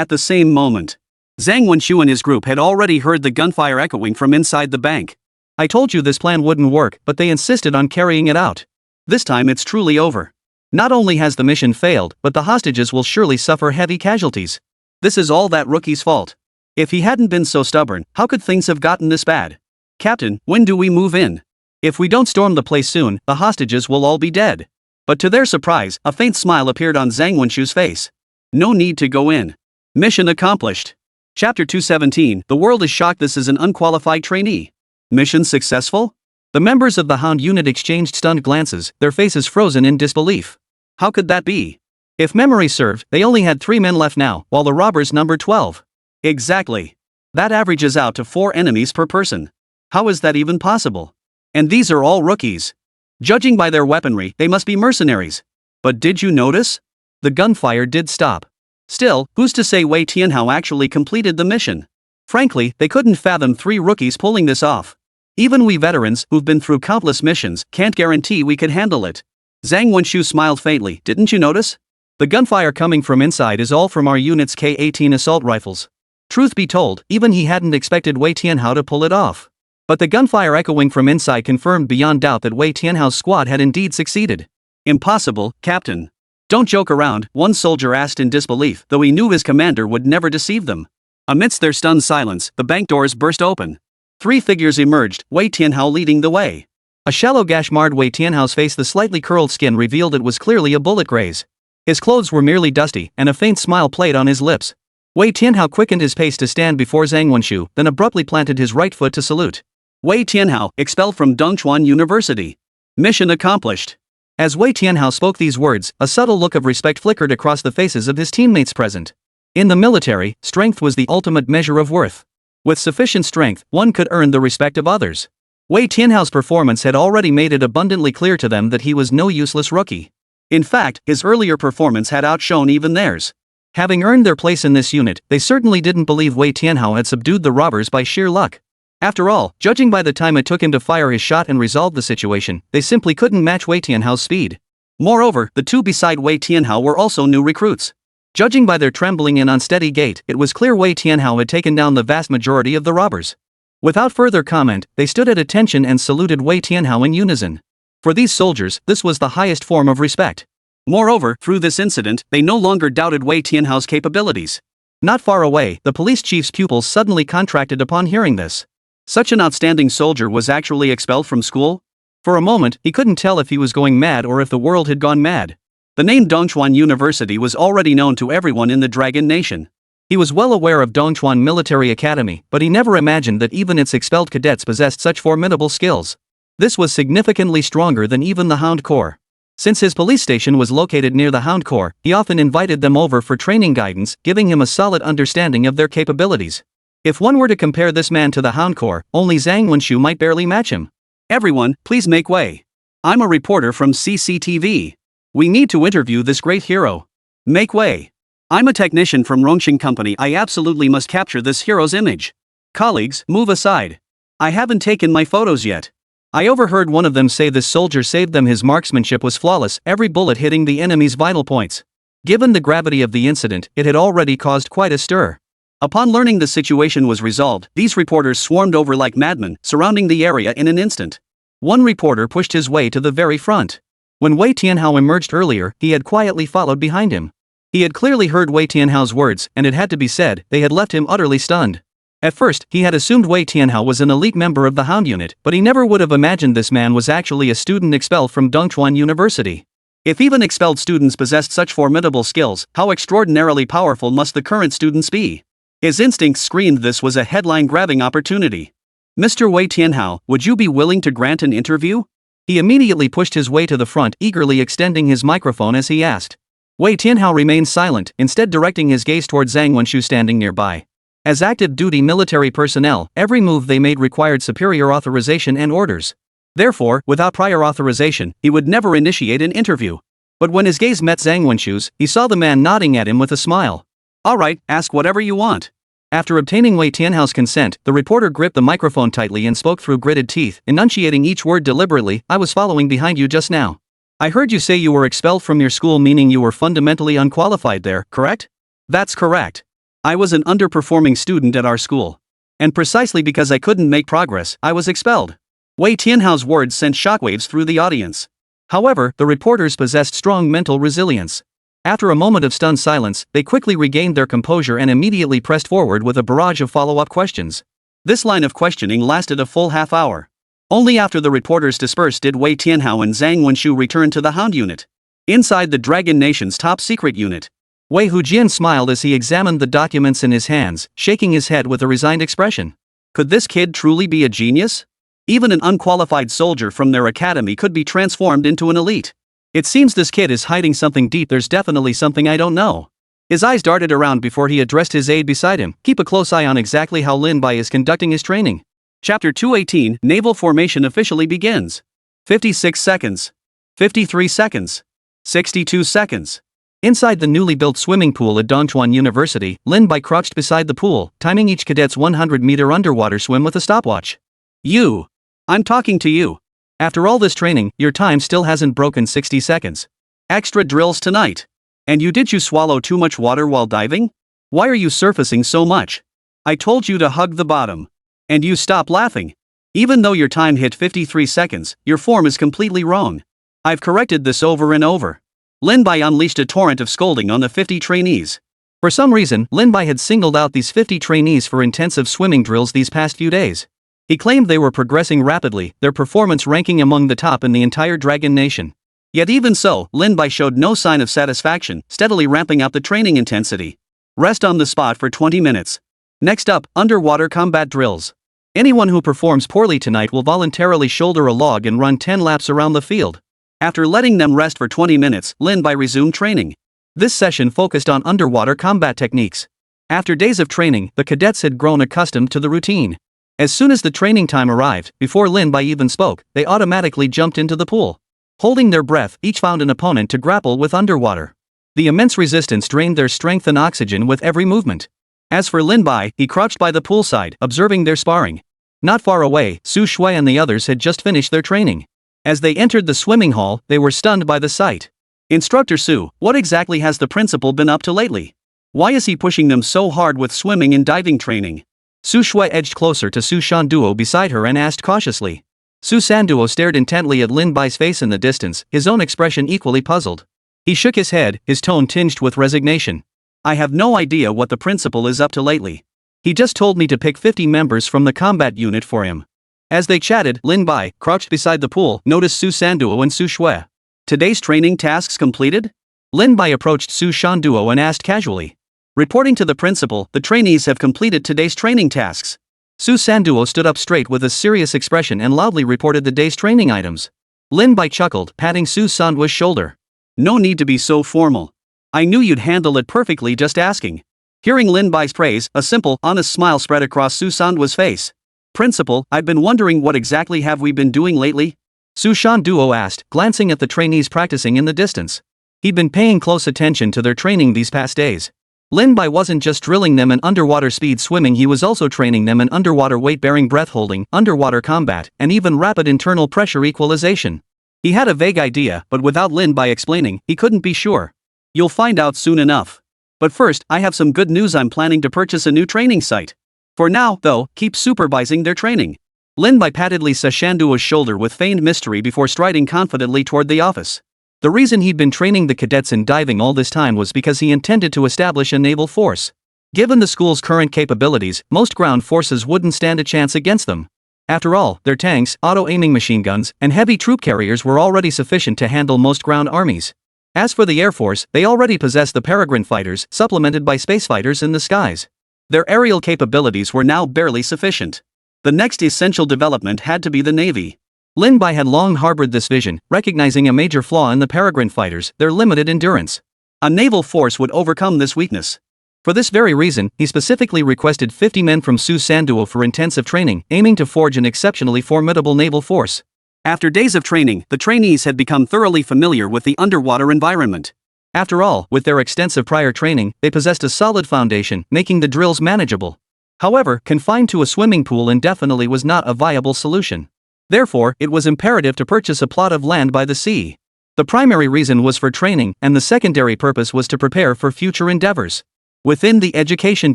At the same moment, Zhang Wenshu and his group had already heard the gunfire echoing from inside the bank. I told you this plan wouldn't work, but they insisted on carrying it out. This time it's truly over. Not only has the mission failed, but the hostages will surely suffer heavy casualties. This is all that rookie's fault. If he hadn't been so stubborn, how could things have gotten this bad? Captain, when do we move in? If we don't storm the place soon, the hostages will all be dead. But to their surprise, a faint smile appeared on Zhang Wenshu's face. No need to go in. Mission accomplished. Chapter 217, the world is shocked this is an unqualified trainee. Mission successful? The members of the Hound unit exchanged stunned glances, their faces frozen in disbelief. How could that be? If memory served, they only had 3 men left now, while the robbers numbered 12. Exactly. That averages out to 4 enemies per person. How is that even possible? And these are all rookies. Judging by their weaponry, they must be mercenaries. But did you notice? The gunfire did stop. Still, who's to say Wei Tianhao actually completed the mission? Frankly, they couldn't fathom 3 rookies pulling this off. Even we veterans, who've been through countless missions, can't guarantee we could handle it. Zhang Wenshu smiled faintly, didn't you notice? The gunfire coming from inside is all from our unit's K-18 assault rifles. Truth be told, even he hadn't expected Wei Tianhao to pull it off. But the gunfire echoing from inside confirmed beyond doubt that Wei Tianhao's squad had indeed succeeded. Impossible, Captain. Don't joke around, one soldier asked in disbelief, though he knew his commander would never deceive them. Amidst their stunned silence, the bank doors burst open. 3 figures emerged, Wei Tianhao leading the way. A shallow gash marred Wei Tianhao's face, the slightly curled skin revealed it was clearly a bullet graze. His clothes were merely dusty, and a faint smile played on his lips. Wei Tianhao quickened his pace to stand before Zhang Wenshu, then abruptly planted his right foot to salute. Wei Tianhao, expelled from Dongchuan University. Mission accomplished. As Wei Tianhao spoke these words, a subtle look of respect flickered across the faces of his teammates present. In the military, strength was the ultimate measure of worth. With sufficient strength, one could earn the respect of others. Wei Tianhao's performance had already made it abundantly clear to them that he was no useless rookie. In fact, his earlier performance had outshone even theirs. Having earned their place in this unit, they certainly didn't believe Wei Tianhao had subdued the robbers by sheer luck. After all, judging by the time it took him to fire his shot and resolve the situation, they simply couldn't match Wei Tianhao's speed. Moreover, the 2 beside Wei Tianhao were also new recruits. Judging by their trembling and unsteady gait, it was clear Wei Tianhao had taken down the vast majority of the robbers. Without further comment, they stood at attention and saluted Wei Tianhao in unison. For these soldiers, this was the highest form of respect. Moreover, through this incident, they no longer doubted Wei Tianhao's capabilities. Not far away, the police chief's pupils suddenly contracted upon hearing this. Such an outstanding soldier was actually expelled from school? For a moment, he couldn't tell if he was going mad or if the world had gone mad. The name Dongchuan University was already known to everyone in the Dragon Nation. He was well aware of Dongchuan Military Academy, but he never imagined that even its expelled cadets possessed such formidable skills. This was significantly stronger than even the Hound Corps. Since his police station was located near the Hound Corps, he often invited them over for training guidance, giving him a solid understanding of their capabilities. If one were to compare this man to the Hound Corps, only Zhang Wenshu might barely match him. Everyone, please make way. I'm a reporter from CCTV. We need to interview this great hero. Make way. I'm a technician from Rongxing Company. I absolutely must capture this hero's image. Colleagues, move aside. I haven't taken my photos yet. I overheard one of them say this soldier saved them. His marksmanship was flawless, every bullet hitting the enemy's vital points. Given the gravity of the incident, it had already caused quite a stir. Upon learning the situation was resolved, these reporters swarmed over like madmen, surrounding the area in an instant. One reporter pushed his way to the very front. When Wei Tianhao emerged earlier, he had quietly followed behind him. He had clearly heard Wei Tianhao's words, and it had to be said, they had left him utterly stunned. At first, he had assumed Wei Tianhao was an elite member of the Hound unit, but he never would have imagined this man was actually a student expelled from Dongchuan University. If even expelled students possessed such formidable skills, how extraordinarily powerful must the current students be? His instincts screamed this was a headline-grabbing opportunity. Mr. Wei Tianhao, would you be willing to grant an interview? He immediately pushed his way to the front, eagerly extending his microphone as he asked. Wei Tianhao remained silent, instead directing his gaze toward Zhang Wenshu standing nearby. As active duty military personnel, every move they made required superior authorization and orders. Therefore, without prior authorization, he would never initiate an interview. But when his gaze met Zhang Wenshu's, he saw the man nodding at him with a smile. All right, ask whatever you want. After obtaining Wei Tianhao's consent, the reporter gripped the microphone tightly and spoke through gritted teeth, enunciating each word deliberately. I was following behind you just now. I heard you say you were expelled from your school, meaning you were fundamentally unqualified there, correct? That's correct. I was an underperforming student at our school. And precisely because I couldn't make progress, I was expelled. Wei Tianhao's words sent shockwaves through the audience. However, the reporters possessed strong mental resilience. After a moment of stunned silence, they quickly regained their composure and immediately pressed forward with a barrage of follow-up questions. This line of questioning lasted a full half hour. Only after the reporters dispersed did Wei Tianhao and Zhang Wenshu return to the Hound unit. Inside the Dragon Nation's top-secret unit, Wei Hujian smiled as he examined the documents in his hands, shaking his head with a resigned expression. Could this kid truly be a genius? Even an unqualified soldier from their academy could be transformed into an elite. It seems this kid is hiding something deep. There's definitely something I don't know. His eyes darted around before he addressed his aide beside him. Keep a close eye on exactly how Lin Bai is conducting his training. Chapter 218, Naval Formation officially begins. 56 seconds. 53 seconds. 62 seconds. Inside the newly built swimming pool at Dongchuan University, Lin Bai crouched beside the pool, timing each cadet's 100-meter underwater swim with a stopwatch. You. I'm talking to you. After all this training, your time still hasn't broken 60 seconds. Extra drills tonight. And did you swallow too much water while diving? Why are you surfacing so much? I told you to hug the bottom. And you stop laughing. Even though your time hit 53 seconds, your form is completely wrong. I've corrected this over and over. Lin Bai unleashed a torrent of scolding on the 50 trainees. For some reason, Lin Bai had singled out these 50 trainees for intensive swimming drills these past few days. He claimed they were progressing rapidly, their performance ranking among the top in the entire Dragon Nation. Yet even so, Lin Bai showed no sign of satisfaction, steadily ramping up the training intensity. Rest on the spot for 20 minutes. Next up, underwater combat drills. Anyone who performs poorly tonight will voluntarily shoulder a log and run 10 laps around the field. After letting them rest for 20 minutes, Lin Bai resumed training. This session focused on underwater combat techniques. After days of training, the cadets had grown accustomed to the routine. As soon as the training time arrived, before Lin Bai even spoke, they automatically jumped into the pool. Holding their breath, each found an opponent to grapple with underwater. The immense resistance drained their strength and oxygen with every movement. As for Lin Bai, he crouched by the poolside, observing their sparring. Not far away, Su Shui and the others had just finished their training. As they entered the swimming hall, they were stunned by the sight. Instructor Su, what exactly has the principal been up to lately? Why is he pushing them so hard with swimming and diving training? Su Shui edged closer to Su Shanduo beside her and asked cautiously. Su Sanduo stared intently at Lin Bai's face in the distance, his own expression equally puzzled. He shook his head, his tone tinged with resignation. I have no idea what the principal is up to lately. He just told me to pick 50 members from the combat unit for him. As they chatted, Lin Bai, crouched beside the pool, noticed Su Sanduo and Su Shui. Today's training tasks completed? Lin Bai approached Su Shanduo and asked casually. Reporting to the principal, the trainees have completed today's training tasks. Su Sanduo stood up straight with a serious expression and loudly reported the day's training items. Lin Bai chuckled, patting Su Sanduo's shoulder. No need to be so formal. I knew you'd handle it perfectly just asking. Hearing Lin Bai's praise, a simple, honest smile spread across Su Sanduo's face. Principal, I've been wondering what exactly have we been doing lately? Su Shanduo asked, glancing at the trainees practicing in the distance. He'd been paying close attention to their training these past days. Lin Bai wasn't just drilling them in underwater speed swimming, he was also training them in underwater weight-bearing breath holding, underwater combat, and even rapid internal pressure equalization. He had a vague idea, but without Lin Bai explaining, he couldn't be sure. You'll find out soon enough. But first, I have some good news. I'm planning to purchase a new training site. For now, though, keep supervising their training. Lin Bai patted Lee Sashanduo's shoulder with feigned mystery before striding confidently toward the office. The reason he'd been training the cadets in diving all this time was because he intended to establish a naval force. Given the school's current capabilities, most ground forces wouldn't stand a chance against them. After all, their tanks, auto-aiming machine guns, and heavy troop carriers were already sufficient to handle most ground armies. As for the Air Force, they already possessed the peregrine fighters, supplemented by space fighters in the skies. Their aerial capabilities were now barely sufficient. The next essential development had to be the Navy. Lin Bai had long harbored this vision, recognizing a major flaw in the peregrine fighters: their limited endurance. A naval force would overcome this weakness. For this very reason, he specifically requested 50 men from Su Sanduo for intensive training, aiming to forge an exceptionally formidable naval force. After days of training, the trainees had become thoroughly familiar with the underwater environment. After all, with their extensive prior training, they possessed a solid foundation, making the drills manageable. However, confined to a swimming pool indefinitely was not a viable solution. Therefore, it was imperative to purchase a plot of land by the sea. The primary reason was for training, and the secondary purpose was to prepare for future endeavors. Within the Education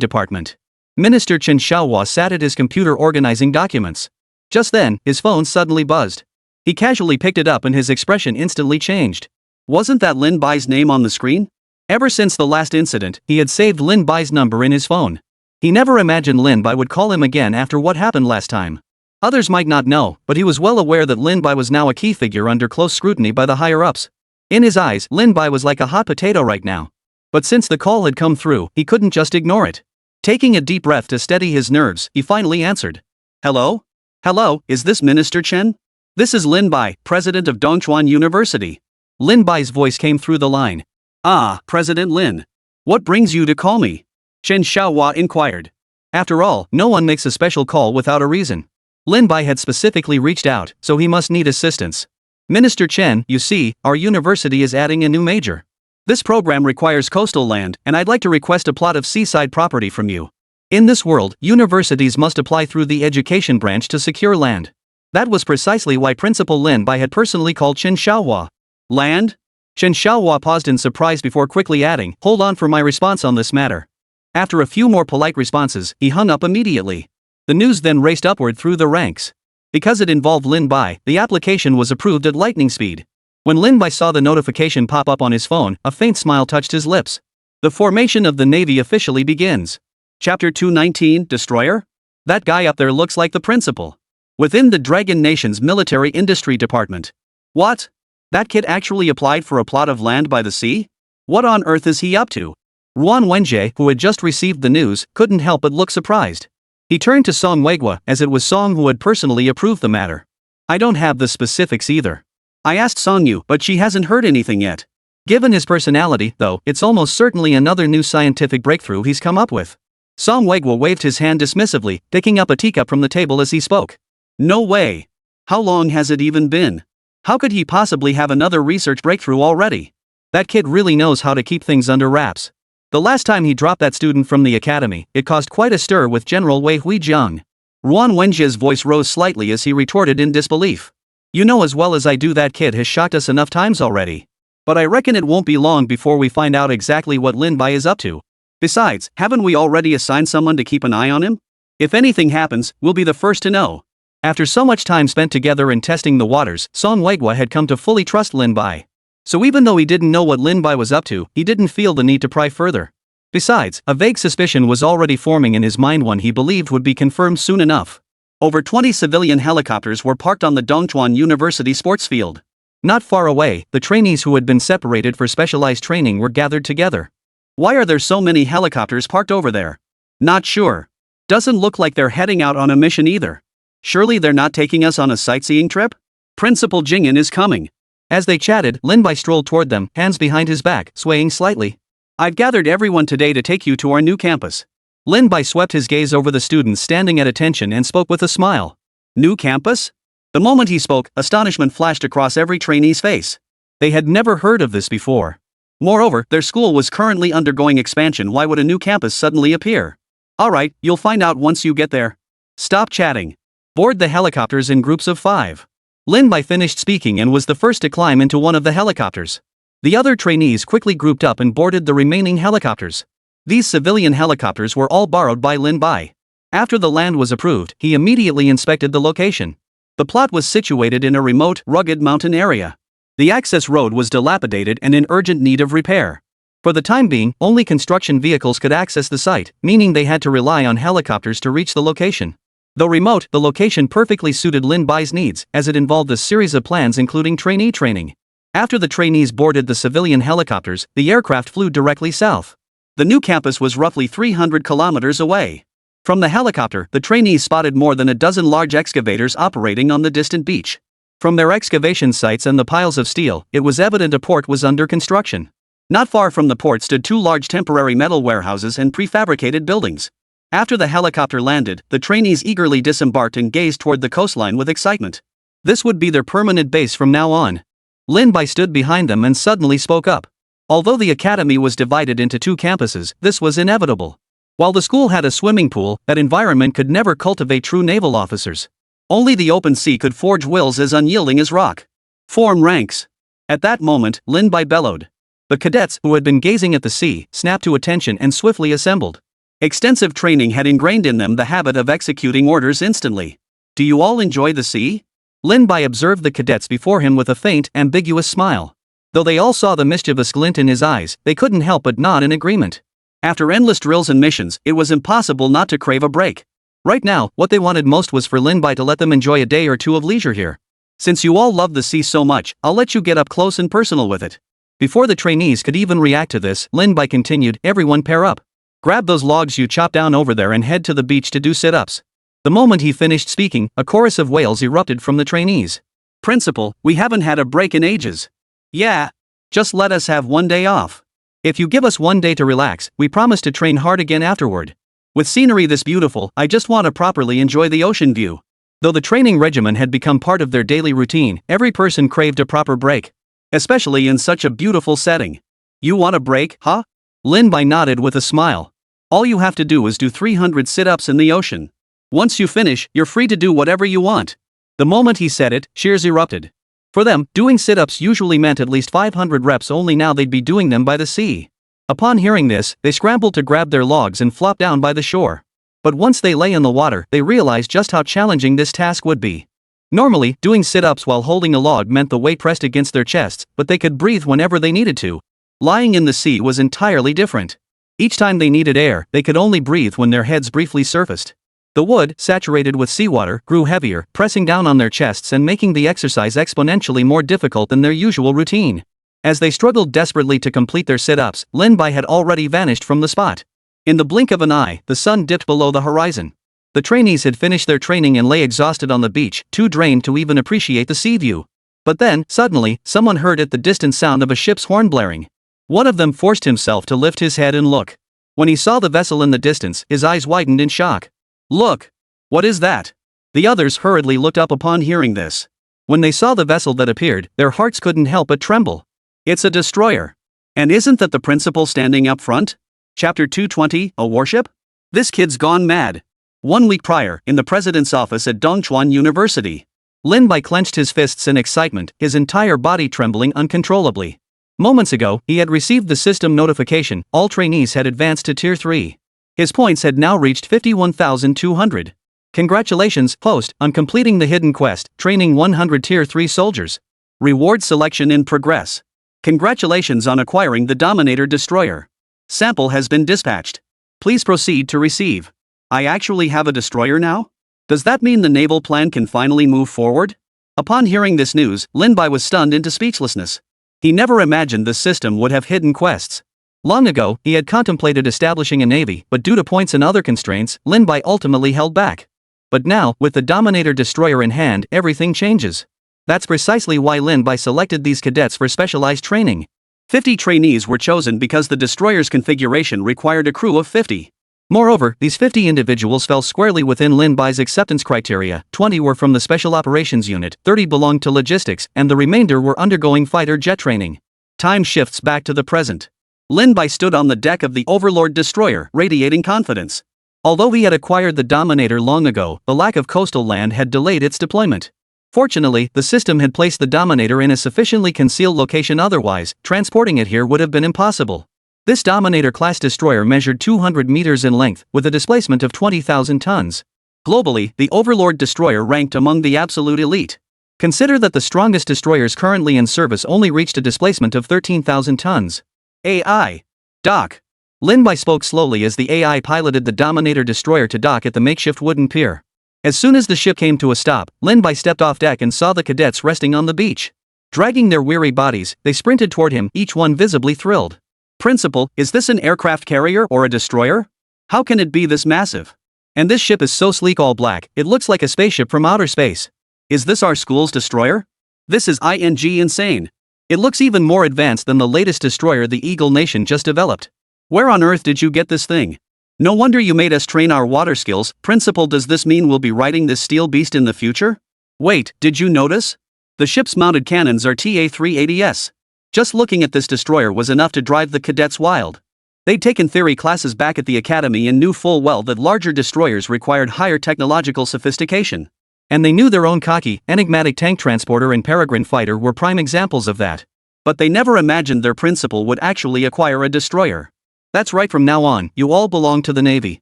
Department, Minister Chen Xiaohua sat at his computer organizing documents. Just then, his phone suddenly buzzed. He casually picked it up and his expression instantly changed. Wasn't that Lin Bai's name on the screen? Ever since the last incident, he had saved Lin Bai's number in his phone. He never imagined Lin Bai would call him again after what happened last time. Others might not know, but he was well aware that Lin Bai was now a key figure under close scrutiny by the higher-ups. In his eyes, Lin Bai was like a hot potato right now. But since the call had come through, he couldn't just ignore it. Taking a deep breath to steady his nerves, he finally answered. Hello? Hello, is this Minister Chen? This is Lin Bai, president of Dongchuan University. Lin Bai's voice came through the line. Ah, President Lin. What brings you to call me? Chen Xiaohua inquired. After all, no one makes a special call without a reason. Lin Bai had specifically reached out, so he must need assistance. Minister Chen, you see, our university is adding a new major. This program requires coastal land, and I'd like to request a plot of seaside property from you. In this world, universities must apply through the education branch to secure land. That was precisely why Principal Lin Bai had personally called Chen Xiaohua. Land? Chen Xiaohua paused in surprise before quickly adding, hold on for my response on this matter. After a few more polite responses, he hung up immediately. The news then raced upward through the ranks. Because it involved Lin Bai, the application was approved at lightning speed. When Lin Bai saw the notification pop up on his phone, a faint smile touched his lips. The formation of the Navy officially begins. Chapter 219, Destroyer? That guy up there looks like the principal. Within the Dragon Nation's military industry department. What? That kid actually applied for a plot of land by the sea? What on earth is he up to? Ruan Wenjie, who had just received the news, couldn't help but look surprised. He turned to Song Weiguo, as it was Song who had personally approved the matter. I don't have the specifics either. I asked Song Yu, but she hasn't heard anything yet. Given his personality, though, it's almost certainly another new scientific breakthrough he's come up with. Song Weiguo waved his hand dismissively, picking up a teacup from the table as he spoke. No way. How long has it even been? How could he possibly have another research breakthrough already? That kid really knows how to keep things under wraps. The last time he dropped that student from the academy, it caused quite a stir with General Wei Huijiang. Ruan Wenjie's voice rose slightly as he retorted in disbelief. You know as well as I do that kid has shocked us enough times already. But I reckon it won't be long before we find out exactly what Lin Bai is up to. Besides, haven't we already assigned someone to keep an eye on him? If anything happens, we'll be the first to know. After so much time spent together in testing the waters, Song Weiguo had come to fully trust Lin Bai. So even though he didn't know what Lin Bai was up to, he didn't feel the need to pry further. Besides, a vague suspicion was already forming in his mind, one he believed would be confirmed soon enough. Over 20 civilian helicopters were parked on the Dongchuan University sports field. Not far away, the trainees who had been separated for specialized training were gathered together. Why are there so many helicopters parked over there? Not sure. Doesn't look like they're heading out on a mission either. Surely they're not taking us on a sightseeing trip? Principal Jingyan is coming. As they chatted, Lin Bai strolled toward them, hands behind his back, swaying slightly. I've gathered everyone today to take you to our new campus. Lin Bai swept his gaze over the students standing at attention and spoke with a smile. New campus? The moment he spoke, astonishment flashed across every trainee's face. They had never heard of this before. Moreover, their school was currently undergoing expansion. Why would a new campus suddenly appear? Alright, you'll find out once you get there. Stop chatting. Board the helicopters in groups of 5. Lin Bai finished speaking and was the first to climb into one of the helicopters. The other trainees quickly grouped up and boarded the remaining helicopters. These civilian helicopters were all borrowed by Lin Bai. After the land was approved, he immediately inspected the location. The plot was situated in a remote, rugged mountain area. The access road was dilapidated and in urgent need of repair. For the time being, only construction vehicles could access the site, meaning they had to rely on helicopters to reach the location. Though remote, the location perfectly suited Lin Bai's needs, as it involved a series of plans including trainee training. After the trainees boarded the civilian helicopters, the aircraft flew directly south. The new campus was roughly 300 kilometers away. From the helicopter, the trainees spotted more than a dozen large excavators operating on the distant beach. From their excavation sites and the piles of steel, it was evident a port was under construction. Not far from the port stood two large temporary metal warehouses and prefabricated buildings. After the helicopter landed, the trainees eagerly disembarked and gazed toward the coastline with excitement. This would be their permanent base from now on. Lin Bai stood behind them and suddenly spoke up. Although the academy was divided into two campuses, this was inevitable. While the school had a swimming pool, that environment could never cultivate true naval officers. Only the open sea could forge wills as unyielding as rock. Form ranks. At that moment, Lin Bai bellowed. The cadets, who had been gazing at the sea, snapped to attention and swiftly assembled. Extensive training had ingrained in them the habit of executing orders instantly. Do you all enjoy the sea? Lin Bai observed the cadets before him with a faint, ambiguous smile. Though they all saw the mischievous glint in his eyes, they couldn't help but nod in agreement. After endless drills and missions, it was impossible not to crave a break. Right now, what they wanted most was for Lin Bai to let them enjoy a day or two of leisure here. Since you all love the sea so much, I'll let you get up close and personal with it. Before the trainees could even react to this, Lin Bai continued, everyone pair up. Grab those logs you chopped down over there and head to the beach to do sit-ups. The moment he finished speaking, a chorus of wails erupted from the trainees. Principal, we haven't had a break in ages. Yeah. Just let us have one day off. If you give us one day to relax, we promise to train hard again afterward. With scenery this beautiful, I just want to properly enjoy the ocean view. Though the training regimen had become part of their daily routine, every person craved a proper break. Especially in such a beautiful setting. You want a break, huh? Lin Bai nodded with a smile. All you have to do is do 300 sit-ups in the ocean. Once you finish, you're free to do whatever you want. The moment he said it, cheers erupted. For them, doing sit-ups usually meant at least 500 reps, only now they'd be doing them by the sea. Upon hearing this, they scrambled to grab their logs and flop down by the shore. But once they lay in the water, they realized just how challenging this task would be. Normally, doing sit-ups while holding a log meant the weight pressed against their chests, but they could breathe whenever they needed to. Lying in the sea was entirely different. Each time they needed air, they could only breathe when their heads briefly surfaced. The wood, saturated with seawater, grew heavier, pressing down on their chests and making the exercise exponentially more difficult than their usual routine. As they struggled desperately to complete their sit-ups, Lin Bai had already vanished from the spot. In the blink of an eye, the sun dipped below the horizon. The trainees had finished their training and lay exhausted on the beach, too drained to even appreciate the sea view. But then, suddenly, someone heard at the distant sound of a ship's horn blaring. One of them forced himself to lift his head and look. When he saw the vessel in the distance, his eyes widened in shock. Look! What is that? The others hurriedly looked up upon hearing this. When they saw the vessel that appeared, their hearts couldn't help but tremble. It's a destroyer. And isn't that the principal standing up front? Chapter 220, a warship? This kid's gone mad. 1 week prior, in the president's office at Dongchuan University, Lin Bai clenched his fists in excitement, his entire body trembling uncontrollably. Moments ago, he had received the system notification, all trainees had advanced to Tier 3. His points had now reached 51,200. Congratulations, host, on completing the hidden quest, training 100 Tier 3 soldiers. Reward selection in progress. Congratulations on acquiring the Dominator Destroyer. Sample has been dispatched. Please proceed to receive. I actually have a destroyer now? Does that mean the naval plan can finally move forward? Upon hearing this news, Lin Bai was stunned into speechlessness. He never imagined the system would have hidden quests. Long ago, he had contemplated establishing a navy, but due to points and other constraints, Lin Bai ultimately held back. But now, with the Dominator Destroyer in hand, everything changes. That's precisely why Lin Bai selected these cadets for specialized training. 50 trainees were chosen because the destroyer's configuration required a crew of 50. Moreover, these 50 individuals fell squarely within Lin Bai's acceptance criteria. 20 were from the Special Operations Unit, 30 belonged to logistics, and the remainder were undergoing fighter jet training. Time shifts back to the present. Lin Bai stood on the deck of the Overlord Destroyer, radiating confidence. Although he had acquired the Dominator long ago, the lack of coastal land had delayed its deployment. Fortunately, the system had placed the Dominator in a sufficiently concealed location, otherwise, transporting it here would have been impossible. This Dominator-class destroyer measured 200 meters in length, with a displacement of 20,000 tons. Globally, the Overlord destroyer ranked among the absolute elite. Consider that the strongest destroyers currently in service only reached a displacement of 13,000 tons. AI. Dock. Lin Bai spoke slowly as the AI piloted the Dominator destroyer to dock at the makeshift wooden pier. As soon as the ship came to a stop, Lin Bai stepped off deck and saw the cadets resting on the beach. Dragging their weary bodies, they sprinted toward him, each one visibly thrilled. Principal, is this an aircraft carrier or a destroyer? How can it be this massive? And this ship is so sleek, all black, it looks like a spaceship from outer space. Is this our school's destroyer? This is insane. It looks even more advanced than the latest destroyer the Eagle Nation just developed. Where on earth did you get this thing? No wonder you made us train our water skills. Principal, does this mean we'll be riding this steel beast in the future? Wait, did you notice? The ship's mounted cannons are TA-380s. Just looking at this destroyer was enough to drive the cadets wild. They'd taken theory classes back at the academy and knew full well that larger destroyers required higher technological sophistication. And they knew their own cocky, enigmatic tank transporter and peregrine fighter were prime examples of that. But they never imagined their principal would actually acquire a destroyer. That's right, from now on, you all belong to the Navy.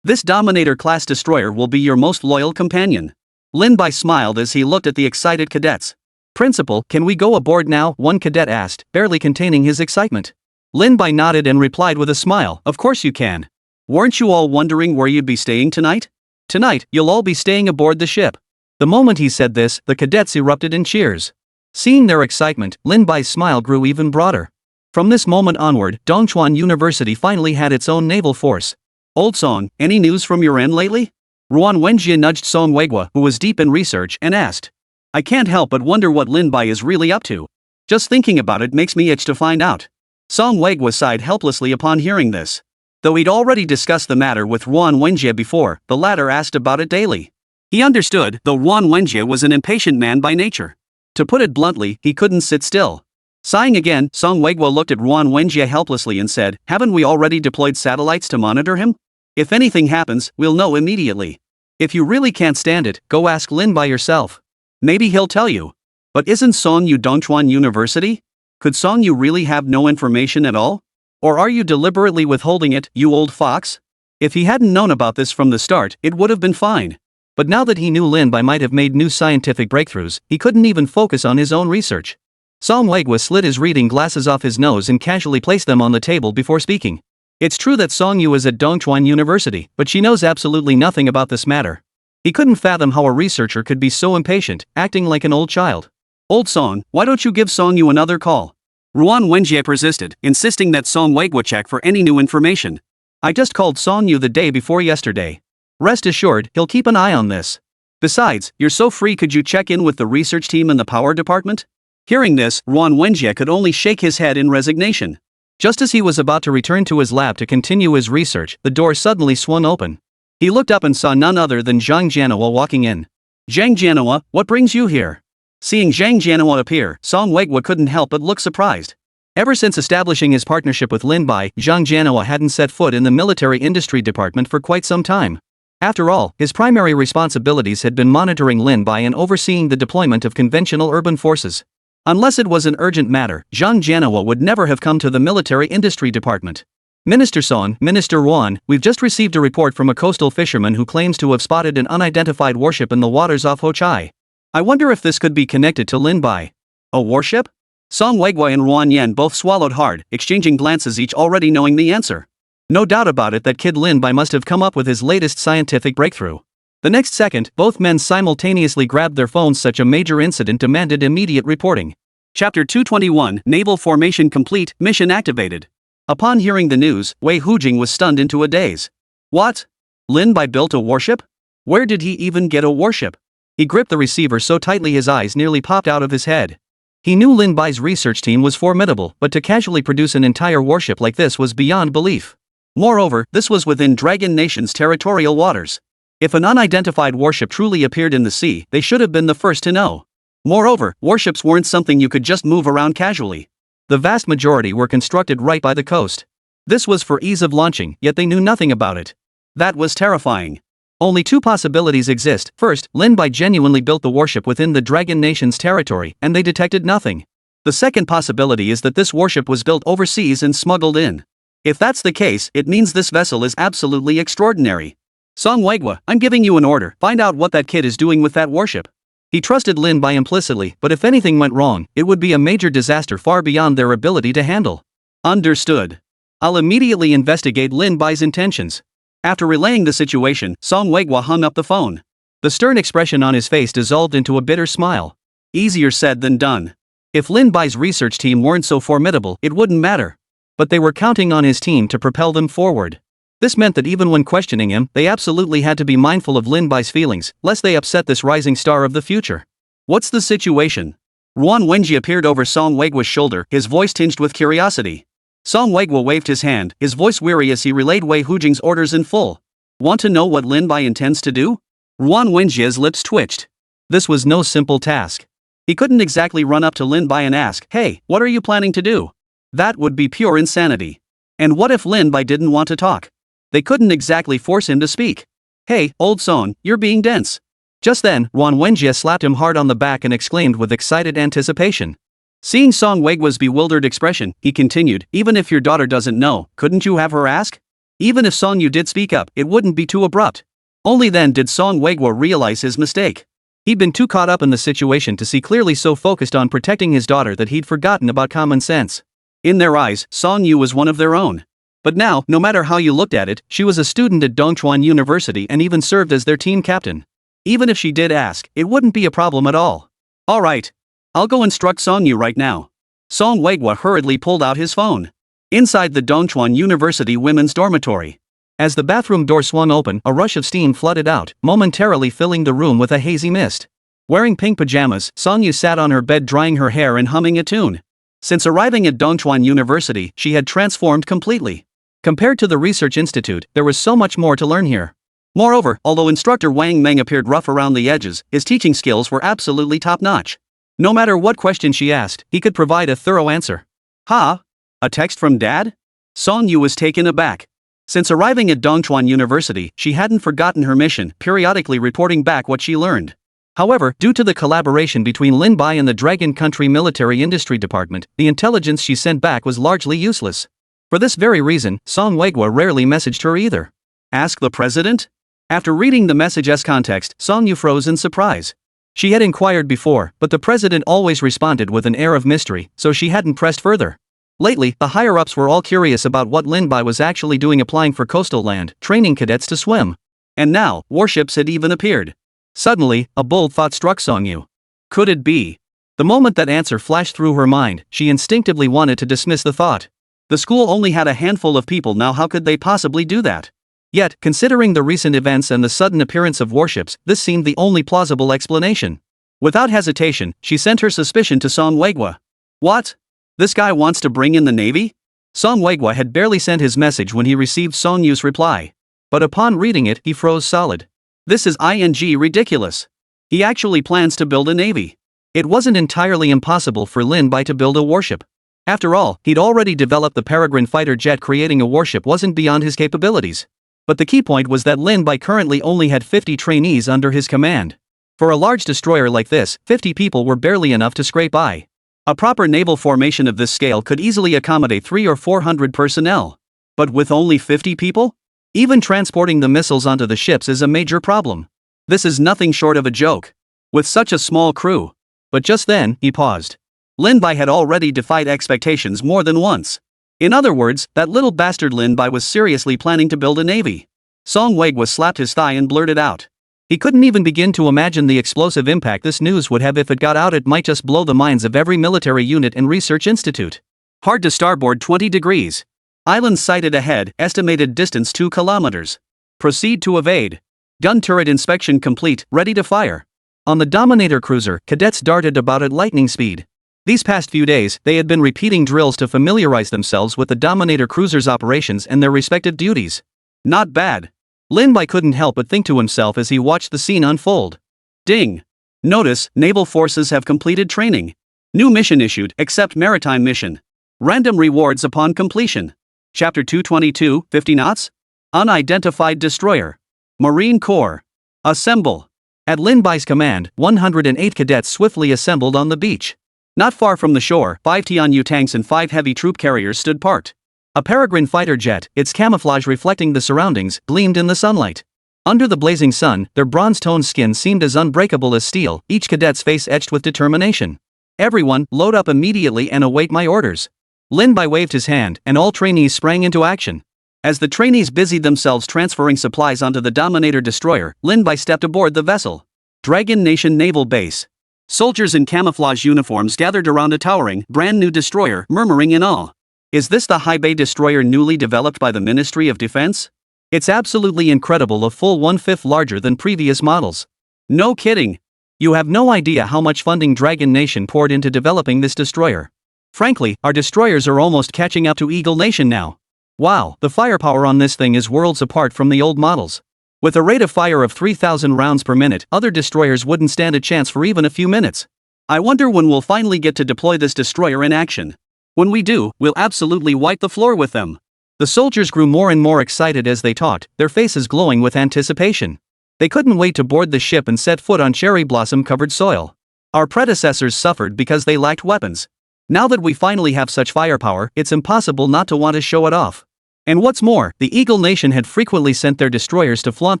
This Dominator-class destroyer will be your most loyal companion. Lin Bai smiled as he looked at the excited cadets. Principal, can we go aboard now? One cadet asked, barely containing his excitement. Lin Bai nodded and replied with a smile, of course you can. Weren't you all wondering where you'd be staying tonight? Tonight, you'll all be staying aboard the ship. The moment he said this, the cadets erupted in cheers. Seeing their excitement, Lin Bai's smile grew even broader. From this moment onward, Dongchuan University finally had its own naval force. Old Song, any news from your end lately? Ruan Wenjie nudged Song Weiguo, who was deep in research, and asked. I can't help but wonder what Lin Bai is really up to. Just thinking about it makes me itch to find out. Song Weiguo sighed helplessly upon hearing this. Though he'd already discussed the matter with Ruan Wenjie before, the latter asked about it daily. He understood, though Ruan Wenjie was an impatient man by nature. To put it bluntly, he couldn't sit still. Sighing again, Song Weiguo looked at Ruan Wenjie helplessly and said, haven't we already deployed satellites to monitor him? If anything happens, we'll know immediately. If you really can't stand it, go ask Lin Bai yourself. Maybe he'll tell you. But isn't Song Yu Dongchuan University? Could Song Yu really have no information at all? Or are you deliberately withholding it, you old fox? If he hadn't known about this from the start, it would have been fine. But now that he knew Lin Bai might have made new scientific breakthroughs, he couldn't even focus on his own research. Song Weiguo slid his reading glasses off his nose and casually placed them on the table before speaking. It's true that Song Yu is at Dongchuan University, but she knows absolutely nothing about this matter. He couldn't fathom how a researcher could be so impatient, acting like an old child. Old Song, why don't you give Song Yu another call? Ruan Wenjie persisted, insisting that Song Weiguo check for any new information. I just called Song Yu the day before yesterday. Rest assured, he'll keep an eye on this. Besides, you're so free, could you check in with the research team in the power department? Hearing this, Ruan Wenjie could only shake his head in resignation. Just as he was about to return to his lab to continue his research, the door suddenly swung open. He looked up and saw none other than Zhang Jianhua walking in. Zhang Jianhua, what brings you here? Seeing Zhang Jianhua appear, Song Weiguo couldn't help but look surprised. Ever since establishing his partnership with Lin Bai, Zhang Jianhua hadn't set foot in the military industry department for quite some time. After all, his primary responsibilities had been monitoring Lin Bai and overseeing the deployment of conventional urban forces. Unless it was an urgent matter, Zhang Jianhua would never have come to the military industry department. Minister Song, Minister Ruan, we've just received a report from a coastal fisherman who claims to have spotted an unidentified warship in the waters off Ho Chai. I wonder if this could be connected to Lin Bai. A warship? Song Weiguo and Ruan Yan both swallowed hard, exchanging glances, each already knowing the answer. No doubt about it that kid Lin Bai must have come up with his latest scientific breakthrough. The next second, both men simultaneously grabbed their phones. Such a major incident demanded immediate reporting. Chapter 221, Naval Formation Complete, Mission Activated. Upon hearing the news, Wei Hujing was stunned into a daze. What? Lin Bai built a warship? Where did he even get a warship? He gripped the receiver so tightly his eyes nearly popped out of his head. He knew Lin Bai's research team was formidable, but to casually produce an entire warship like this was beyond belief. Moreover, this was within Dragon Nation's territorial waters. If an unidentified warship truly appeared in the sea, they should have been the first to know. Moreover, warships weren't something you could just move around casually. The vast majority were constructed right by the coast. This was for ease of launching, yet they knew nothing about it. That was terrifying. Only two possibilities exist. First, Lin Bai genuinely built the warship within the Dragon Nation's territory, and they detected nothing. The second possibility is that this warship was built overseas and smuggled in. If that's the case, it means this vessel is absolutely extraordinary. Song Weigwa, I'm giving you an order. Find out what that kid is doing with that warship. He trusted Lin Bai implicitly, but if anything went wrong, it would be a major disaster far beyond their ability to handle. Understood. I'll immediately investigate Lin Bai's intentions. After relaying the situation, Song Weigwa hung up the phone. The stern expression on his face dissolved into a bitter smile. Easier said than done. If Lin Bai's research team weren't so formidable, it wouldn't matter. But they were counting on his team to propel them forward. This meant that even when questioning him, they absolutely had to be mindful of Lin Bai's feelings, lest they upset this rising star of the future. What's the situation? Ruan Wenji appeared over Song Weigwa's shoulder, his voice tinged with curiosity. Song Weigwa waved his hand, his voice weary as he relayed Wei Hujing's orders in full. Want to know what Lin Bai intends to do? Ruan Wenji's lips twitched. This was no simple task. He couldn't exactly run up to Lin Bai and ask, "Hey, what are you planning to do?" That would be pure insanity. And what if Lin Bai didn't want to talk? They couldn't exactly force him to speak. "Hey, old Son, you're being dense." Just then, Ruan Wenjie slapped him hard on the back and exclaimed with excited anticipation. Seeing Song Weigwa's bewildered expression, he continued, "Even if your daughter doesn't know, couldn't you have her ask? Even if Song Yu did speak up, it wouldn't be too abrupt." Only then did Song Weigwa realize his mistake. He'd been too caught up in the situation to see clearly, so focused on protecting his daughter that he'd forgotten about common sense. In their eyes, Song Yu was one of their own. But now, no matter how you looked at it, she was a student at Dongchuan University and even served as their team captain. Even if she did ask, it wouldn't be a problem at all. "Alright. I'll go instruct Song Yu right now." Song Weigwa hurriedly pulled out his phone. Inside the Dongchuan University women's dormitory. As the bathroom door swung open, a rush of steam flooded out, momentarily filling the room with a hazy mist. Wearing pink pajamas, Song Yu sat on her bed drying her hair and humming a tune. Since arriving at Dongchuan University, she had transformed completely. Compared to the research institute, there was so much more to learn here. Moreover, although instructor Wang Meng appeared rough around the edges, his teaching skills were absolutely top-notch. No matter what question she asked, he could provide a thorough answer. "Ha? A text from Dad?" Song Yu was taken aback. Since arriving at Dongchuan University, she hadn't forgotten her mission, periodically reporting back what she learned. However, due to the collaboration between Lin Bai and the Dragon Country Military Industry Department, the intelligence she sent back was largely useless. For this very reason, Song Weigwa rarely messaged her either. "Ask the president?" After reading the message's context, Song Yu froze in surprise. She had inquired before, but the president always responded with an air of mystery, so she hadn't pressed further. Lately, the higher-ups were all curious about what Lin Bai was actually doing, applying for coastal land, training cadets to swim. And now, warships had even appeared. Suddenly, a bold thought struck Song Yu. Could it be? The moment that answer flashed through her mind, she instinctively wanted to dismiss the thought. The school only had a handful of people now, how could they possibly do that? Yet, considering the recent events and the sudden appearance of warships, this seemed the only plausible explanation. Without hesitation, she sent her suspicion to Song Weigwa. "What? This guy wants to bring in the Navy?" Song Weigwa had barely sent his message when he received Song Yu's reply. But upon reading it, he froze solid. This is ridiculous. He actually plans to build a navy. It wasn't entirely impossible for Lin Bai to build a warship. After all, he'd already developed the Peregrine fighter jet. Creating a warship wasn't beyond his capabilities. But the key point was that Lin Bai currently only had 50 trainees under his command. For a large destroyer like this, 50 people were barely enough to scrape by. A proper naval formation of this scale could easily accommodate 300 or 400 personnel. But with only 50 people? Even transporting the missiles onto the ships is a major problem. This is nothing short of a joke. With such a small crew. But just then, he paused. Lin Bai had already defied expectations more than once. In other words, that little bastard Lin Bai was seriously planning to build a navy. Song Weigwa slapped his thigh and blurted out. He couldn't even begin to imagine the explosive impact this news would have if it got out. It might just blow the minds of every military unit and research institute. Hard to starboard 20 degrees. Island sighted ahead, estimated distance 2 kilometers. Proceed to evade. Gun turret inspection complete, ready to fire. On the Dominator cruiser, cadets darted about at lightning speed. These past few days, they had been repeating drills to familiarize themselves with the Dominator cruiser's operations and their respective duties. Not bad. Lin Bai couldn't help but think to himself as he watched the scene unfold. Ding! Notice, naval forces have completed training. New mission issued, accept maritime mission. Random rewards upon completion. Chapter 222, 50 knots? Unidentified destroyer. Marine Corps. Assemble. At Lin Bai's command, 108 cadets swiftly assembled on the beach. Not far from the shore, 5 Tianyu tanks and 5 heavy troop carriers stood parked. A peregrine fighter jet, its camouflage reflecting the surroundings, gleamed in the sunlight. Under the blazing sun, their bronze-toned skin seemed as unbreakable as steel, each cadet's face etched with determination. "Everyone, load up immediately and await my orders." Lin Bai waved his hand, and all trainees sprang into action. As the trainees busied themselves transferring supplies onto the Dominator destroyer, Lin Bai stepped aboard the vessel. Dragon Nation Naval Base. Soldiers in camouflage uniforms gathered around a towering, brand-new destroyer, murmuring in awe. Is this the high bay destroyer newly developed by the Ministry of Defense? It's absolutely incredible, a full 1/5 larger than previous models. No kidding. You have no idea how much funding Dragon Nation poured into developing this destroyer. Frankly, our destroyers are almost catching up to Eagle Nation now. Wow, the firepower on this thing is worlds apart from the old models. With a rate of fire of 3,000 rounds per minute, other destroyers wouldn't stand a chance for even a few minutes. I wonder when we'll finally get to deploy this destroyer in action. When we do, we'll absolutely wipe the floor with them. The soldiers grew more and more excited as they talked, their faces glowing with anticipation. They couldn't wait to board the ship and set foot on cherry blossom-covered soil. Our predecessors suffered because they lacked weapons. Now that we finally have such firepower, it's impossible not to want to show it off. And what's more, the Eagle Nation had frequently sent their destroyers to flaunt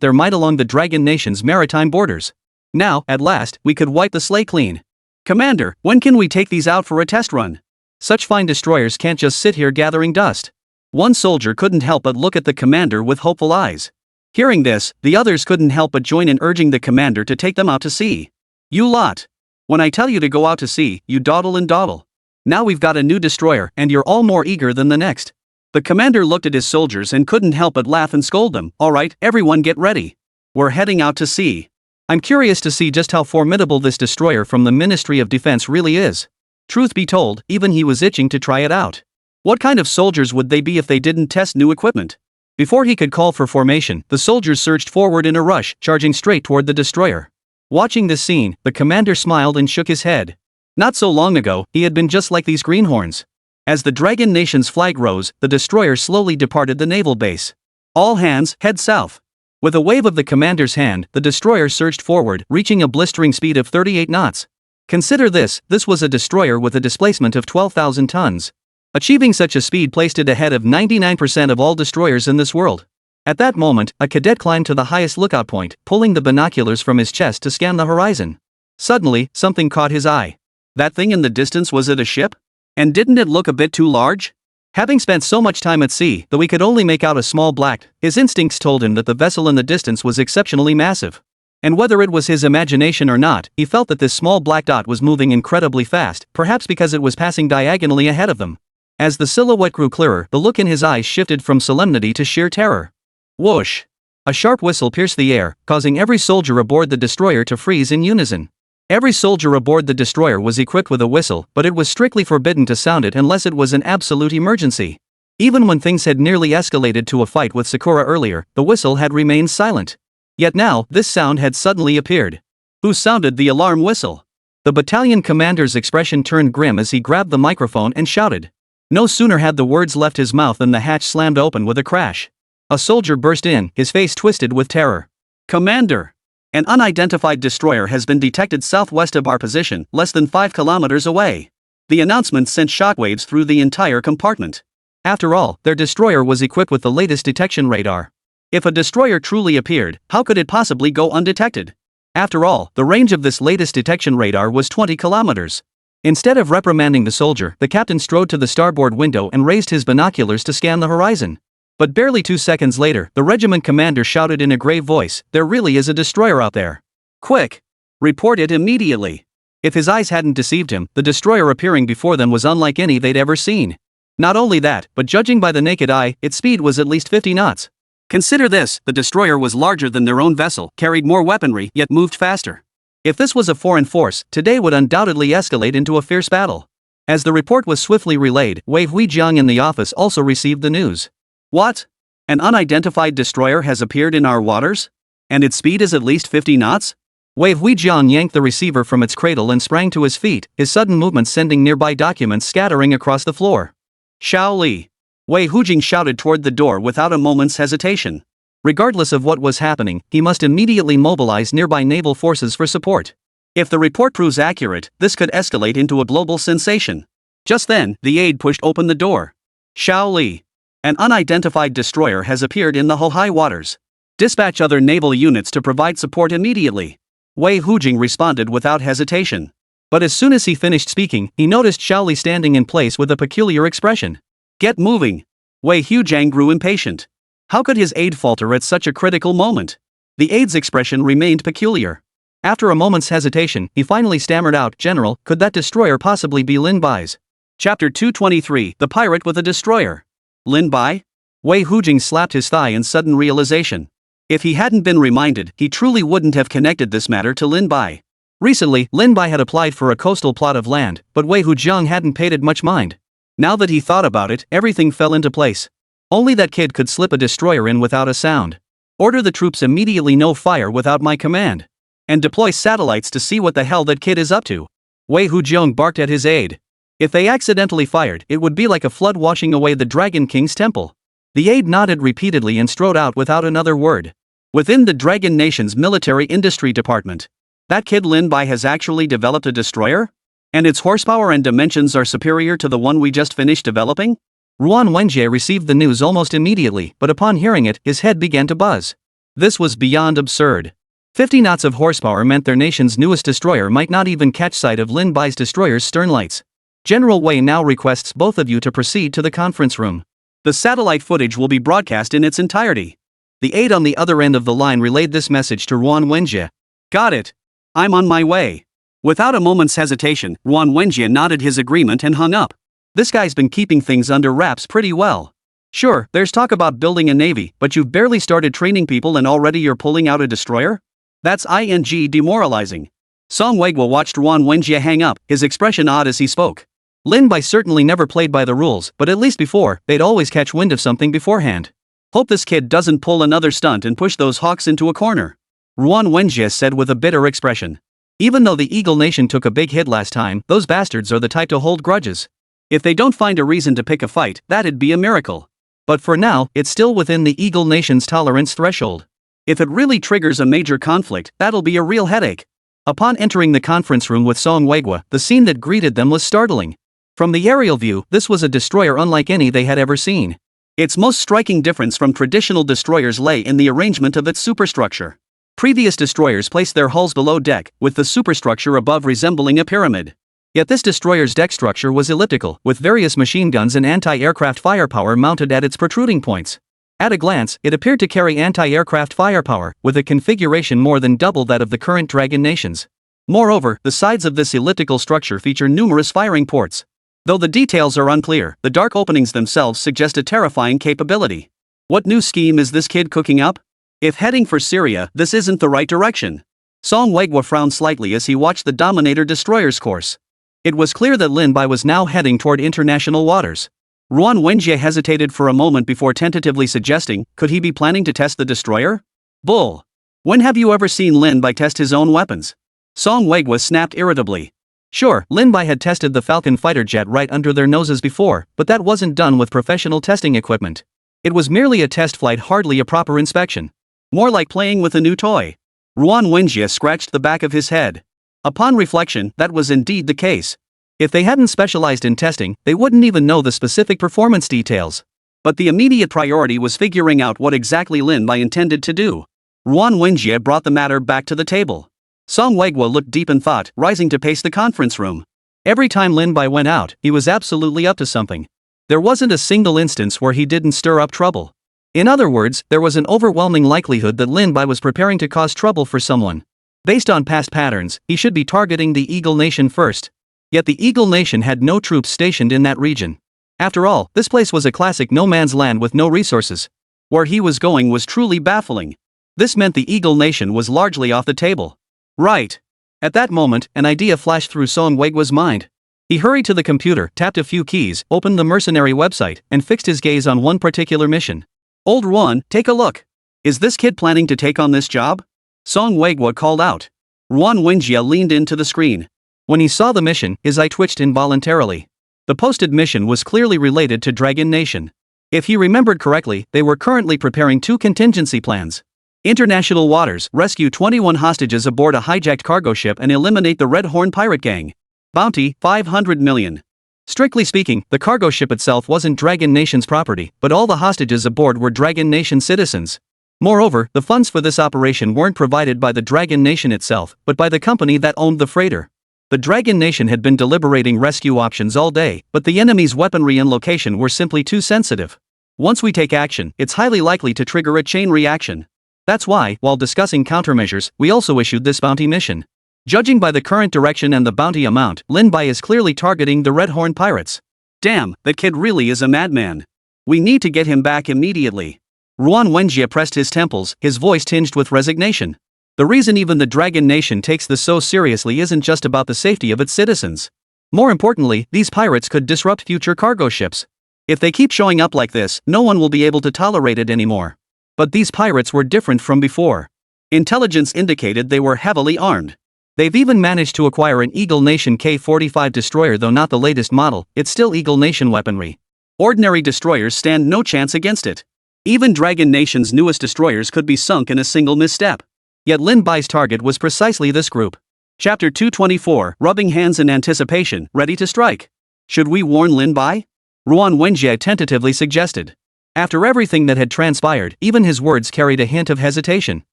their might along the Dragon Nation's maritime borders. Now, at last, we could wipe the slate clean. Commander, when can we take these out for a test run? Such fine destroyers can't just sit here gathering dust. One soldier couldn't help but look at the commander with hopeful eyes. Hearing this, the others couldn't help but join in urging the commander to take them out to sea. You lot. When I tell you to go out to sea, you dawdle and dawdle. Now we've got a new destroyer, and you're all more eager than the next. The commander looked at his soldiers and couldn't help but laugh and scold them. All right, everyone get ready. We're heading out to sea. I'm curious to see just how formidable this destroyer from the Ministry of Defense really is. Truth be told, even he was itching to try it out. What kind of soldiers would they be if they didn't test new equipment? Before he could call for formation, the soldiers surged forward in a rush, charging straight toward the destroyer. Watching this scene, the commander smiled and shook his head. Not so long ago, he had been just like these greenhorns. As the Dragon Nation's flag rose, the destroyer slowly departed the naval base. All hands, head south. With a wave of the commander's hand, the destroyer surged forward, reaching a blistering speed of 38 knots. Consider this was a destroyer with a displacement of 12,000 tons. Achieving such a speed placed it ahead of 99% of all destroyers in this world. At that moment, a cadet climbed to the highest lookout point, pulling the binoculars from his chest to scan the horizon. Suddenly, something caught his eye. That thing in the distance, was it a ship? And didn't it look a bit too large? Having spent so much time at sea, though he could only make out a small black, his instincts told him that the vessel in the distance was exceptionally massive. And whether it was his imagination or not, he felt that this small black dot was moving incredibly fast, perhaps because it was passing diagonally ahead of them. As the silhouette grew clearer, the look in his eyes shifted from solemnity to sheer terror. Whoosh! A sharp whistle pierced the air, causing every soldier aboard the destroyer to freeze in unison. Every soldier aboard the destroyer was equipped with a whistle, but it was strictly forbidden to sound it unless it was an absolute emergency. Even when things had nearly escalated to a fight with Sakura earlier, the whistle had remained silent. Yet now, this sound had suddenly appeared. Who sounded the alarm whistle? The battalion commander's expression turned grim as he grabbed the microphone and shouted. No sooner had the words left his mouth than the hatch slammed open with a crash. A soldier burst in, his face twisted with terror. Commander! An unidentified destroyer has been detected southwest of our position, less than 5 kilometers away. The announcement sent shockwaves through the entire compartment. After all, their destroyer was equipped with the latest detection radar. If a destroyer truly appeared, how could it possibly go undetected? After all, the range of this latest detection radar was 20 kilometers. Instead of reprimanding the soldier, the captain strode to the starboard window and raised his binoculars to scan the horizon. But barely 2 seconds later, the regiment commander shouted in a grave voice, "There really is a destroyer out there. Quick! Report it immediately." If his eyes hadn't deceived him, the destroyer appearing before them was unlike any they'd ever seen. Not only that, but judging by the naked eye, its speed was at least 50 knots. Consider this, the destroyer was larger than their own vessel, carried more weaponry, yet moved faster. If this was a foreign force, today would undoubtedly escalate into a fierce battle. As the report was swiftly relayed, Wei Huijiang in the office also received the news. What? An unidentified destroyer has appeared in our waters? And its speed is at least 50 knots? Wei Huijiang yanked the receiver from its cradle and sprang to his feet, his sudden movement sending nearby documents scattering across the floor. Xiao Li! Wei Hujing shouted toward the door without a moment's hesitation. Regardless of what was happening, he must immediately mobilize nearby naval forces for support. If the report proves accurate, this could escalate into a global sensation. Just then, the aide pushed open the door. Xiao Li! An unidentified destroyer has appeared in the Hohai waters. Dispatch other naval units to provide support immediately. Wei Hujing responded without hesitation. But as soon as he finished speaking, he noticed Shaoli standing in place with a peculiar expression. Get moving. Wei Hujing grew impatient. How could his aide falter at such a critical moment? The aide's expression remained peculiar. After a moment's hesitation, he finally stammered out, General, could that destroyer possibly be Lin Bai's? Chapter 223, The Pirate with a Destroyer. Lin Bai? Wei Hujing slapped his thigh in sudden realization. If he hadn't been reminded, he truly wouldn't have connected this matter to Lin Bai. Recently, Lin Bai had applied for a coastal plot of land, but Wei Hujing hadn't paid it much mind. Now that he thought about it, everything fell into place. Only that kid could slip a destroyer in without a sound. Order the troops immediately no fire without my command. And deploy satellites to see what the hell that kid is up to. Wei Hujing barked at his aide. If they accidentally fired, it would be like a flood washing away the Dragon King's temple. The aide nodded repeatedly and strode out without another word. Within the Dragon Nation's military industry department. That kid Lin Bai has actually developed a destroyer? And its horsepower and dimensions are superior to the one we just finished developing? Ruan Wenjie received the news almost immediately, but upon hearing it, his head began to buzz. This was beyond absurd. 50 knots of horsepower meant their nation's newest destroyer might not even catch sight of Lin Bai's destroyer's sternlights. General Wei now requests both of you to proceed to the conference room. The satellite footage will be broadcast in its entirety. The aide on the other end of the line relayed this message to Ruan Wenjie. Got it. I'm on my way. Without a moment's hesitation, Ruan Wenjie nodded his agreement and hung up. This guy's been keeping things under wraps pretty well. Sure, there's talk about building a navy, but you've barely started training people and already you're pulling out a destroyer? That's demoralizing. Song Weiguo watched Ruan Wenjie hang up, his expression odd as he spoke. Lin Bai certainly never played by the rules, but at least before, they'd always catch wind of something beforehand. Hope this kid doesn't pull another stunt and push those hawks into a corner. Ruan Wenjie said with a bitter expression. Even though the Eagle Nation took a big hit last time, those bastards are the type to hold grudges. If they don't find a reason to pick a fight, that'd be a miracle. But for now, it's still within the Eagle Nation's tolerance threshold. If it really triggers a major conflict, that'll be a real headache. Upon entering the conference room with Song Weiguo, the scene that greeted them was startling. From the aerial view, this was a destroyer unlike any they had ever seen. Its most striking difference from traditional destroyers lay in the arrangement of its superstructure. Previous destroyers placed their hulls below deck, with the superstructure above resembling a pyramid. Yet this destroyer's deck structure was elliptical, with various machine guns and anti-aircraft firepower mounted at its protruding points. At a glance, it appeared to carry anti-aircraft firepower, with a configuration more than double that of the current Dragon nations. Moreover, the sides of this elliptical structure feature numerous firing ports. Though the details are unclear, the dark openings themselves suggest a terrifying capability. What new scheme is this kid cooking up? If heading for Syria, this isn't the right direction. Song Weiguo frowned slightly as he watched the Dominator destroyer's course. It was clear that Lin Bai was now heading toward international waters. Ruan Wenjie hesitated for a moment before tentatively suggesting, could he be planning to test the destroyer? Bull. When have you ever seen Lin Bai test his own weapons? Song Weiguo snapped irritably. Sure, Lin Bai had tested the Falcon fighter jet right under their noses before, but that wasn't done with professional testing equipment. It was merely a test flight, hardly a proper inspection. More like playing with a new toy. Ruan Wenjie scratched the back of his head. Upon reflection, that was indeed the case. If they hadn't specialized in testing, they wouldn't even know the specific performance details. But the immediate priority was figuring out what exactly Lin Bai intended to do. Ruan Wenjie brought the matter back to the table. Song Weiguo looked deep in thought, rising to pace the conference room. Every time Lin Bai went out, he was absolutely up to something. There wasn't a single instance where he didn't stir up trouble. In other words, there was an overwhelming likelihood that Lin Bai was preparing to cause trouble for someone. Based on past patterns, he should be targeting the Eagle Nation first. Yet the Eagle Nation had no troops stationed in that region. After all, this place was a classic no man's land with no resources. Where he was going was truly baffling. This meant the Eagle Nation was largely off the table. Right. At that moment, an idea flashed through Song Weiguo's mind. He hurried to the computer, tapped a few keys, opened the mercenary website, and fixed his gaze on one particular mission. Old Ruan, take a look. Is this kid planning to take on this job? Song Weiguo called out. Ruan Wenjie leaned into the screen. When he saw the mission, his eye twitched involuntarily. The posted mission was clearly related to Dragon Nation. If he remembered correctly, they were currently preparing two contingency plans. International waters, rescue 21 hostages aboard a hijacked cargo ship and eliminate the Red Horn pirate gang. Bounty, 500 million. Strictly speaking, the cargo ship itself wasn't Dragon Nation's property, but all the hostages aboard were Dragon Nation citizens. Moreover, the funds for this operation weren't provided by the Dragon Nation itself, but by the company that owned the freighter. The Dragon Nation had been deliberating rescue options all day, but the enemy's weaponry and location were simply too sensitive. Once we take action, it's highly likely to trigger a chain reaction. That's why, while discussing countermeasures, we also issued this bounty mission. Judging by the current direction and the bounty amount, Lin Bai is clearly targeting the Red Horn pirates. Damn, that kid really is a madman. We need to get him back immediately. Ruan Wenjie pressed his temples, his voice tinged with resignation. The reason even the Dragon Nation takes this so seriously isn't just about the safety of its citizens. More importantly, these pirates could disrupt future cargo ships. If they keep showing up like this, no one will be able to tolerate it anymore. But these pirates were different from before. Intelligence indicated they were heavily armed. They've even managed to acquire an Eagle Nation K-45 destroyer, though not the latest model, it's still Eagle Nation weaponry. Ordinary destroyers stand no chance against it. Even Dragon Nation's newest destroyers could be sunk in a single misstep. Yet Lin Bai's target was precisely this group. Chapter 224, Rubbing Hands in Anticipation, Ready to Strike. Should we warn Lin Bai? Ruan Wenjie tentatively suggested. After everything that had transpired, even his words carried a hint of hesitation.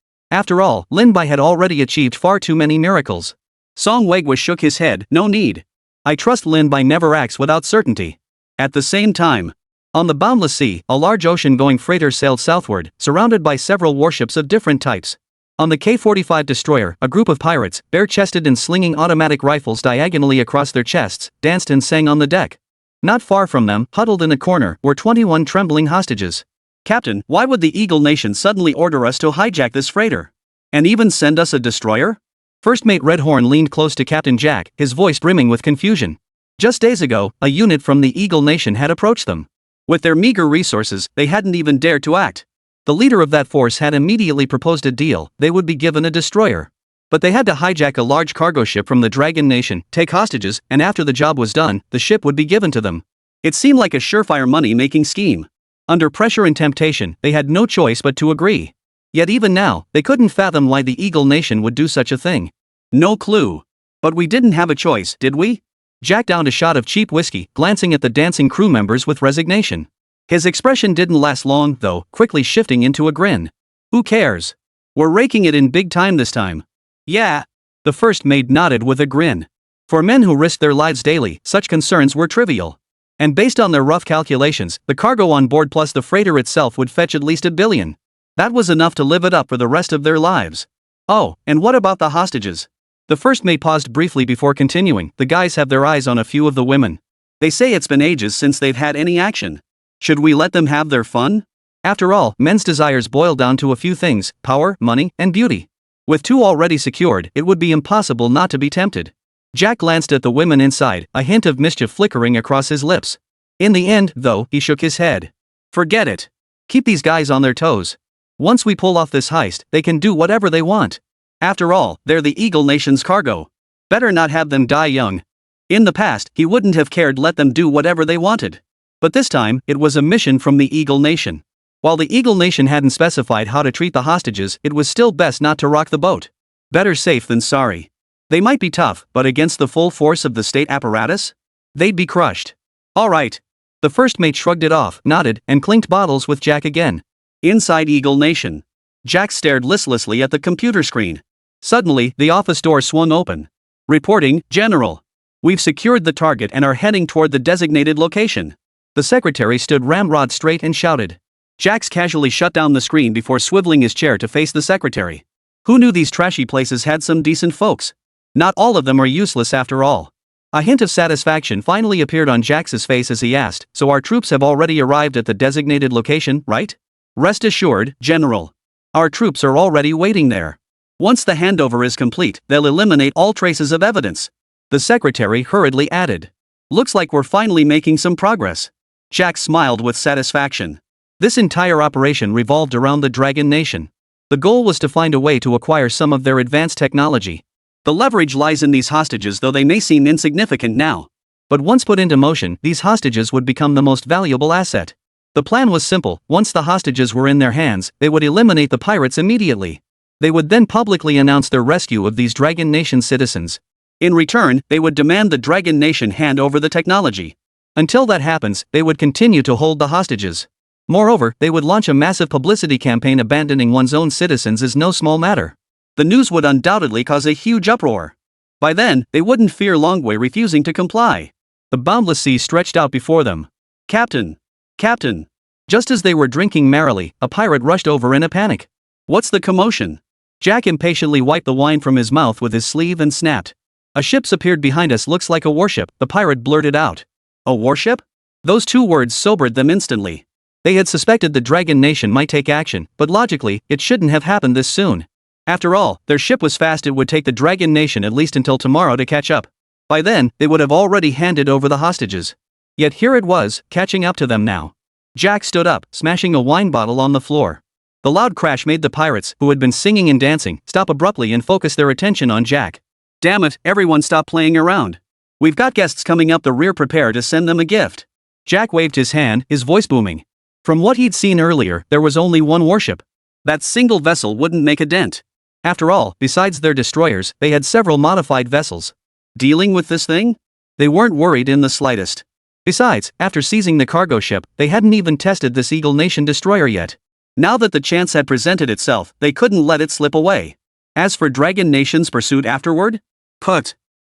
After all, Lin Bai had already achieved far too many miracles. Song Weiguo shook his head, no need. I trust Lin Bai never acts without certainty. At the same time, on the boundless sea, a large ocean-going freighter sailed southward, surrounded by several warships of different types. On the K-45 destroyer, a group of pirates, bare-chested and slinging automatic rifles diagonally across their chests, danced and sang on the deck. Not far from them, huddled in a corner, were 21 trembling hostages. Captain, why would the Eagle Nation suddenly order us to hijack this freighter? And even send us a destroyer? First Mate Redhorn leaned close to Captain Jack, his voice brimming with confusion. Just days ago, a unit from the Eagle Nation had approached them. With their meager resources, they hadn't even dared to act. The leader of that force had immediately proposed a deal: they would be given a destroyer. But they had to hijack a large cargo ship from the Dragon Nation, take hostages, and after the job was done, the ship would be given to them. It seemed like a surefire money-making scheme. Under pressure and temptation, they had no choice but to agree. Yet even now, they couldn't fathom why the Eagle Nation would do such a thing. No clue. But we didn't have a choice, did we? Jack downed a shot of cheap whiskey, glancing at the dancing crew members with resignation. His expression didn't last long, though, quickly shifting into a grin. Who cares? We're raking it in big time this time. Yeah. The first mate nodded with a grin. For men who risked their lives daily, such concerns were trivial. And based on their rough calculations, the cargo on board plus the freighter itself would fetch at least $1 billion. That was enough to live it up for the rest of their lives. Oh, and what about the hostages? The first mate paused briefly before continuing. The guys have their eyes on a few of the women. They say it's been ages since they've had any action. Should we let them have their fun? After all, men's desires boil down to a few things: power, money, and beauty. With 2 already secured, it would be impossible not to be tempted. Jack glanced at the women inside, a hint of mischief flickering across his lips. In the end, though, he shook his head. Forget it. Keep these guys on their toes. Once we pull off this heist, they can do whatever they want. After all, they're the Eagle Nation's cargo. Better not have them die young. In the past, he wouldn't have cared, let them do whatever they wanted. But this time, it was a mission from the Eagle Nation. While the Eagle Nation hadn't specified how to treat the hostages, it was still best not to rock the boat. Better safe than sorry. They might be tough, but against the full force of the state apparatus? They'd be crushed. All right. The first mate shrugged it off, nodded, and clinked bottles with Jack again. Inside Eagle Nation. Jack stared listlessly at the computer screen. Suddenly, the office door swung open. Reporting, General. We've secured the target and are heading toward the designated location. The secretary stood ramrod straight and shouted. Jax casually shut down the screen before swiveling his chair to face the secretary. Who knew these trashy places had some decent folks? Not all of them are useless after all. A hint of satisfaction finally appeared on Jax's face as he asked, so our troops have already arrived at the designated location, right? Rest assured, General. Our troops are already waiting there. Once the handover is complete, they'll eliminate all traces of evidence. The secretary hurriedly added. Looks like we're finally making some progress. Jax smiled with satisfaction. This entire operation revolved around the Dragon Nation. The goal was to find a way to acquire some of their advanced technology. The leverage lies in these hostages, though they may seem insignificant now. But once put into motion, these hostages would become the most valuable asset. The plan was simple: once the hostages were in their hands, they would eliminate the pirates immediately. They would then publicly announce their rescue of these Dragon Nation citizens. In return, they would demand the Dragon Nation hand over the technology. Until that happens, they would continue to hold the hostages. Moreover, they would launch a massive publicity campaign. Abandoning one's own citizens is no small matter. The news would undoubtedly cause a huge uproar. By then, they wouldn't fear Longwei refusing to comply. The boundless sea stretched out before them. Captain! Captain! Just as they were drinking merrily, a pirate rushed over in a panic. What's the commotion? Jack impatiently wiped the wine from his mouth with his sleeve and snapped. A ship's appeared behind us. Looks like a warship, the pirate blurted out. A warship? Those two words sobered them instantly. They had suspected the Dragon Nation might take action, but logically, it shouldn't have happened this soon. After all, their ship was fast. It would take the Dragon Nation at least until tomorrow to catch up. By then, they would have already handed over the hostages. Yet here it was, catching up to them now. Jack stood up, smashing a wine bottle on the floor. The loud crash made the pirates, who had been singing and dancing, stop abruptly and focus their attention on Jack. Damn it, everyone stop playing around. We've got guests coming up the rear. Prepare to send them a gift. Jack waved his hand, his voice booming. From what he'd seen earlier, there was only one warship. That single vessel wouldn't make a dent. After all, besides their destroyers, they had several modified vessels. Dealing with this thing? They weren't worried in the slightest. Besides, after seizing the cargo ship, they hadn't even tested this Eagle Nation destroyer yet. Now that the chance had presented itself, they couldn't let it slip away. As for Dragon Nation's pursuit afterward?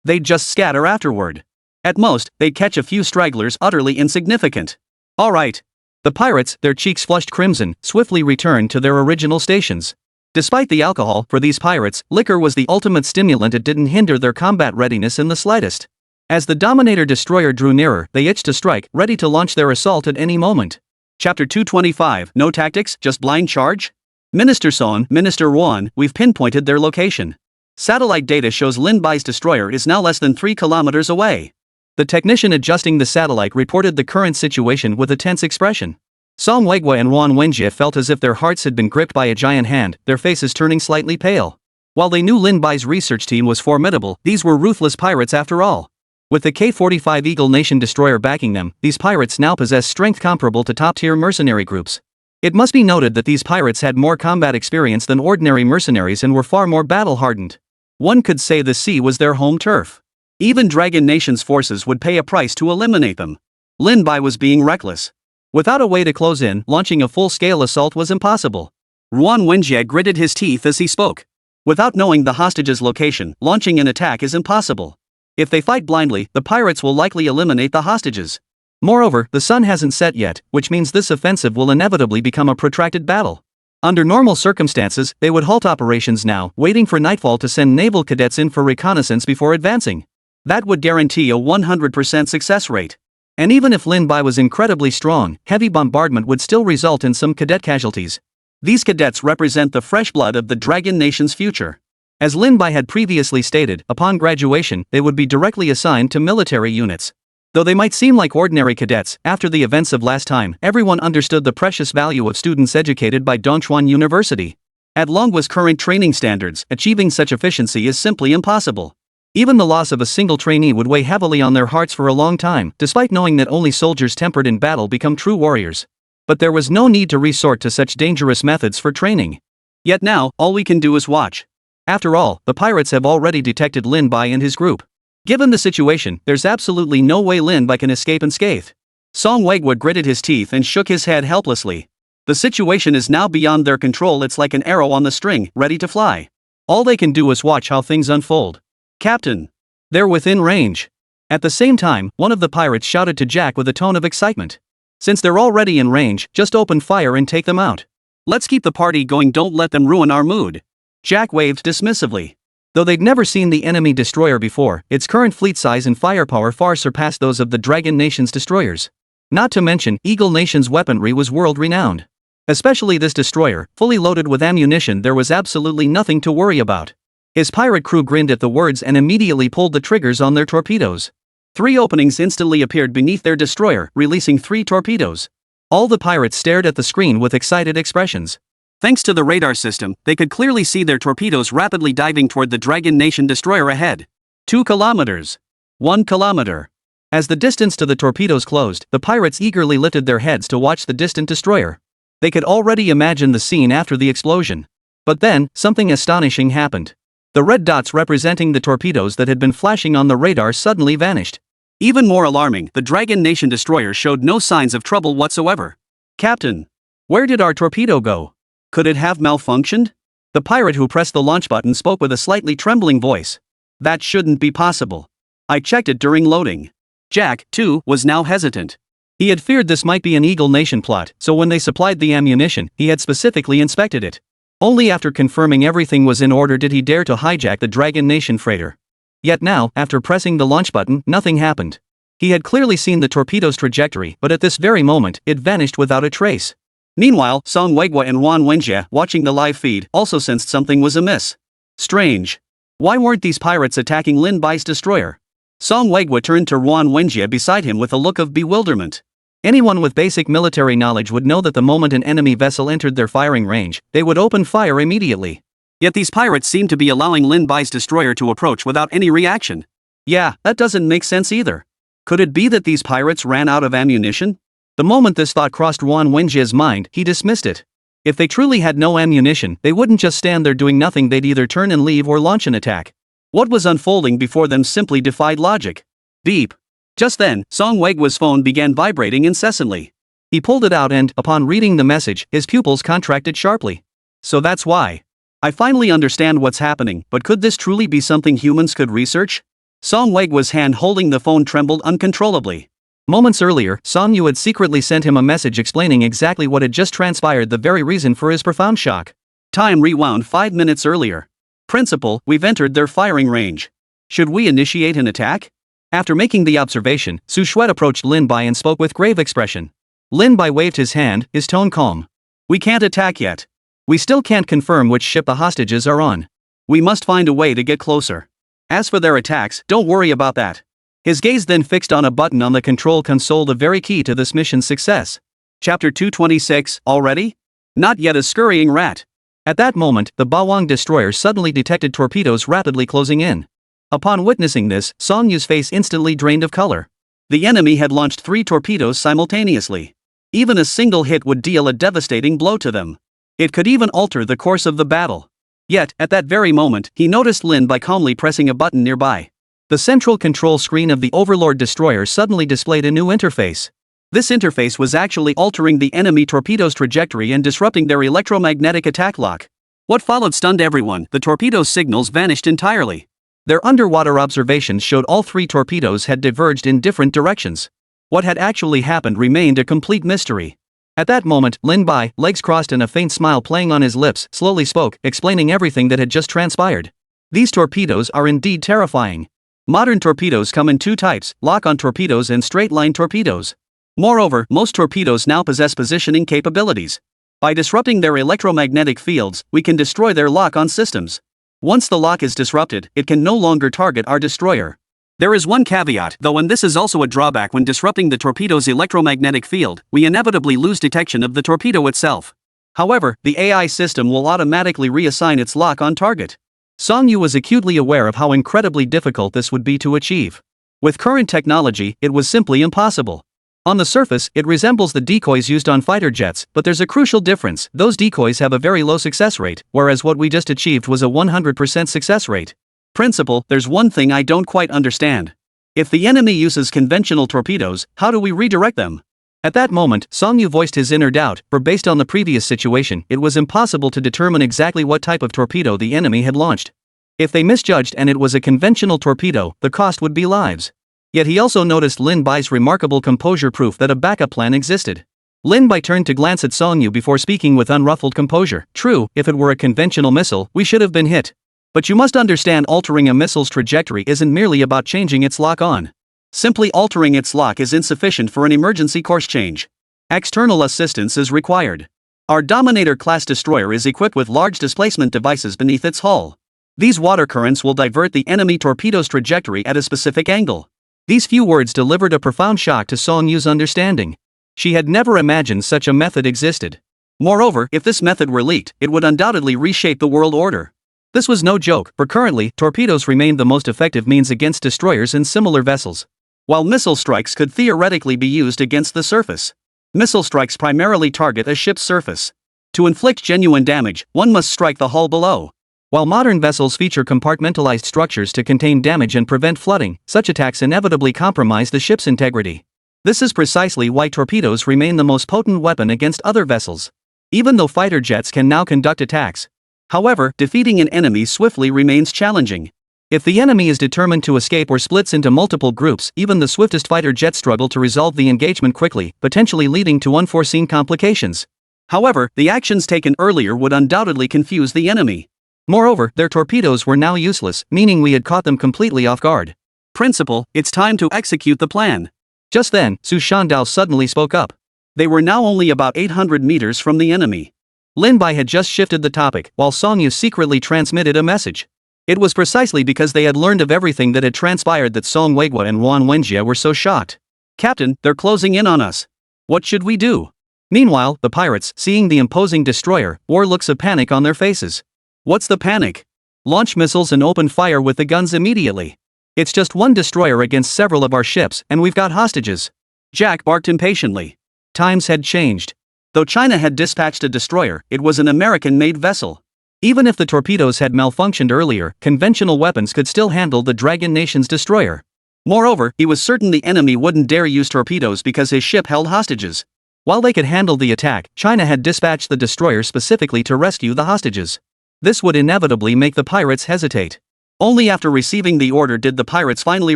They'd just scatter afterward. At most, they'd catch a few stragglers utterly insignificant. All right. The pirates, their cheeks flushed crimson, swiftly returned to their original stations. Despite the alcohol, for these pirates, liquor was the ultimate stimulant. It didn't hinder their combat readiness in the slightest. As the Dominator destroyer drew nearer, they itched to strike, ready to launch their assault at any moment. Chapter 225, No tactics, just blind charge? Minister Son, Minister Ruan, we've pinpointed their location. Satellite data shows Lin Bai's destroyer is now less than 3 kilometers away. The technician adjusting the satellite reported the current situation with a tense expression. Song Weigua and Ruan Wenjie felt as if their hearts had been gripped by a giant hand, their faces turning slightly pale. While they knew Lin Bai's research team was formidable, these were ruthless pirates after all. With the K-45 Eagle Nation destroyer backing them, these pirates now possess strength comparable to top-tier mercenary groups. It must be noted that these pirates had more combat experience than ordinary mercenaries and were far more battle-hardened. One could say the sea was their home turf. Even Dragon Nation's forces would pay a price to eliminate them. Lin Bai was being reckless. Without a way to close in, launching a full-scale assault was impossible. Ruan Wenjie gritted his teeth as he spoke. Without knowing the hostage's location, launching an attack is impossible. If they fight blindly, the pirates will likely eliminate the hostages. Moreover, the sun hasn't set yet, which means this offensive will inevitably become a protracted battle. Under normal circumstances, they would halt operations now, waiting for nightfall to send naval cadets in for reconnaissance before advancing. That would guarantee a 100% success rate. And even if Lin Bai was incredibly strong, heavy bombardment would still result in some cadet casualties. These cadets represent the fresh blood of the Dragon Nation's future. As Lin Bai had previously stated, upon graduation, they would be directly assigned to military units. Though they might seem like ordinary cadets, after the events of last time, everyone understood the precious value of students educated by Dongchuan University. At Longwa's current training standards, achieving such efficiency is simply impossible. Even the loss of a single trainee would weigh heavily on their hearts for a long time, despite knowing that only soldiers tempered in battle become true warriors. But there was no need to resort to such dangerous methods for training. Yet now, all we can do is watch. After all, the pirates have already detected Lin Bai and his group. Given the situation, there's absolutely no way Lin Bai can escape unscathed. Song Weigua gritted his teeth and shook his head helplessly. The situation is now beyond their control. It's like an arrow on the string, ready to fly. All they can do is watch how things unfold. Captain! They're within range. At the same time, one of the pirates shouted to Jack with a tone of excitement. Since they're already in range, just open fire and take them out. Let's keep the party going, don't let them ruin our mood. Jack waved dismissively. Though they'd never seen the enemy destroyer before, its current fleet size and firepower far surpassed those of the Dragon Nation's destroyers. Not to mention, Eagle Nation's weaponry was world-renowned. Especially this destroyer, fully loaded with ammunition, there was absolutely nothing to worry about. His pirate crew grinned at the words and immediately pulled the triggers on their torpedoes. 3 openings instantly appeared beneath their destroyer, releasing 3 torpedoes. All the pirates stared at the screen with excited expressions. Thanks to the radar system, they could clearly see their torpedoes rapidly diving toward the Dragon Nation destroyer ahead. 2 kilometers. 1 kilometer. As the distance to the torpedoes closed, the pirates eagerly lifted their heads to watch the distant destroyer. They could already imagine the scene after the explosion. But then, something astonishing happened. The red dots representing the torpedoes that had been flashing on the radar suddenly vanished. Even more alarming, the Dragon Nation destroyer showed no signs of trouble whatsoever. Captain, where did our torpedo go? Could it have malfunctioned? The pirate who pressed the launch button spoke with a slightly trembling voice. That shouldn't be possible. I checked it during loading. Jack, too, was now hesitant. He had feared this might be an Eagle Nation plot, so when they supplied the ammunition, he had specifically inspected it. Only after confirming everything was in order did he dare to hijack the Dragon Nation freighter. Yet now, after pressing the launch button, nothing happened. He had clearly seen the torpedo's trajectory, but at this very moment, it vanished without a trace. Meanwhile, Song Weiguo and Wan Wenjie, watching the live feed, also sensed something was amiss. Strange. Why weren't these pirates attacking Lin Bai's destroyer? Song Weiguo turned to Wan Wenjie beside him with a look of bewilderment. Anyone with basic military knowledge would know that the moment an enemy vessel entered their firing range, they would open fire immediately. Yet these pirates seemed to be allowing Lin Bai's destroyer to approach without any reaction. Yeah, that doesn't make sense either. Could it be that these pirates ran out of ammunition? The moment this thought crossed Wan Wenjie's mind, he dismissed it. If they truly had no ammunition, they wouldn't just stand there doing nothing, they'd either turn and leave or launch an attack. What was unfolding before them simply defied logic. Beep. Just then, Song Weiguo's phone began vibrating incessantly. He pulled it out and, upon reading the message, his pupils contracted sharply. So that's why. I finally understand what's happening, but could this truly be something humans could research? Song Weiguo's hand holding the phone trembled uncontrollably. Moments earlier, Song Yu had secretly sent him a message explaining exactly what had just transpired, the very reason for his profound shock. Time rewound 5 minutes earlier. Principal, we've entered their firing range. Should we initiate an attack? After making the observation, Su Shuet approached Lin Bai and spoke with grave expression. Lin Bai waved his hand, his tone calm. We can't attack yet. We still can't confirm which ship the hostages are on. We must find a way to get closer. As for their attacks, don't worry about that. His gaze then fixed on a button on the control console, the very key to this mission's success. Chapter 226, already? Not yet, a scurrying rat. At that moment, the Bawang destroyer suddenly detected torpedoes rapidly closing in. Upon witnessing this, Song Yu's face instantly drained of color. The enemy had launched 3 torpedoes simultaneously. Even a single hit would deal a devastating blow to them. It could even alter the course of the battle. Yet, at that very moment, he noticed Lin Bai calmly pressing a button nearby. The central control screen of the Overlord destroyer suddenly displayed a new interface. This interface was actually altering the enemy torpedo's trajectory and disrupting their electromagnetic attack lock. What followed stunned everyone. The torpedo's signals vanished entirely. Their underwater observations showed all 3 torpedoes had diverged in different directions. What had actually happened remained a complete mystery. At that moment, Lin Bai, legs crossed and a faint smile playing on his lips, slowly spoke, explaining everything that had just transpired. These torpedoes are indeed terrifying. Modern torpedoes come in 2 types, lock-on torpedoes and straight-line torpedoes. Moreover, most torpedoes now possess positioning capabilities. By disrupting their electromagnetic fields, we can destroy their lock-on systems. Once the lock is disrupted, it can no longer target our destroyer. There is one caveat, though, and this is also a drawback: when disrupting the torpedo's electromagnetic field, we inevitably lose detection of the torpedo itself. However, the AI system will automatically reassign its lock-on target. Song Yu was acutely aware of how incredibly difficult this would be to achieve. With current technology, it was simply impossible. On the surface, it resembles the decoys used on fighter jets, but there's a crucial difference: those decoys have a very low success rate, whereas what we just achieved was a 100% success rate. Principal, there's one thing I don't quite understand. If the enemy uses conventional torpedoes, how do we redirect them? At that moment, Song Yu voiced his inner doubt, for based on the previous situation, it was impossible to determine exactly what type of torpedo the enemy had launched. If they misjudged and it was a conventional torpedo, the cost would be lives. Yet he also noticed Lin Bai's remarkable composure, proof that a backup plan existed. Lin Bai turned to glance at Song Yu before speaking with unruffled composure. True, if it were a conventional missile, we should have been hit. But you must understand, altering a missile's trajectory isn't merely about changing its lock-on. Simply altering its lock is insufficient for an emergency course change. External assistance is required. Our Dominator-class destroyer is equipped with large displacement devices beneath its hull. These water currents will divert the enemy torpedo's trajectory at a specific angle. These few words delivered a profound shock to Song Yu's understanding. She had never imagined such a method existed. Moreover, if this method were leaked, it would undoubtedly reshape the world order. This was no joke, for currently, torpedoes remained the most effective means against destroyers and similar vessels. While missile strikes could theoretically be used against the surface, missile strikes primarily target a ship's surface. To inflict genuine damage, one must strike the hull below. While modern vessels feature compartmentalized structures to contain damage and prevent flooding, such attacks inevitably compromise the ship's integrity. This is precisely why torpedoes remain the most potent weapon against other vessels, even though fighter jets can now conduct attacks. However, defeating an enemy swiftly remains challenging. If the enemy is determined to escape or splits into multiple groups, even the swiftest fighter jets struggle to resolve the engagement quickly, potentially leading to unforeseen complications. However, the actions taken earlier would undoubtedly confuse the enemy. Moreover, their torpedoes were now useless, meaning we had caught them completely off guard. Principal, it's time to execute the plan. Just then, Su Shandao suddenly spoke up. They were now only about 800 meters from the enemy. Lin Bai had just shifted the topic, while Song Yu secretly transmitted a message. It was precisely because they had learned of everything that had transpired that Song Weiguo and Wan Wenjie were so shocked. Captain, they're closing in on us. What should we do? Meanwhile, the pirates, seeing the imposing destroyer, wore looks of panic on their faces. What's the panic? Launch missiles and open fire with the guns immediately. It's just one destroyer against several of our ships, and we've got hostages. Jack barked impatiently. Times had changed. Though China had dispatched a destroyer, it was an American-made vessel. Even if the torpedoes had malfunctioned earlier, conventional weapons could still handle the Dragon Nation's destroyer. Moreover, he was certain the enemy wouldn't dare use torpedoes because his ship held hostages. While they could handle the attack, China had dispatched the destroyer specifically to rescue the hostages. This would inevitably make the pirates hesitate. Only after receiving the order did the pirates finally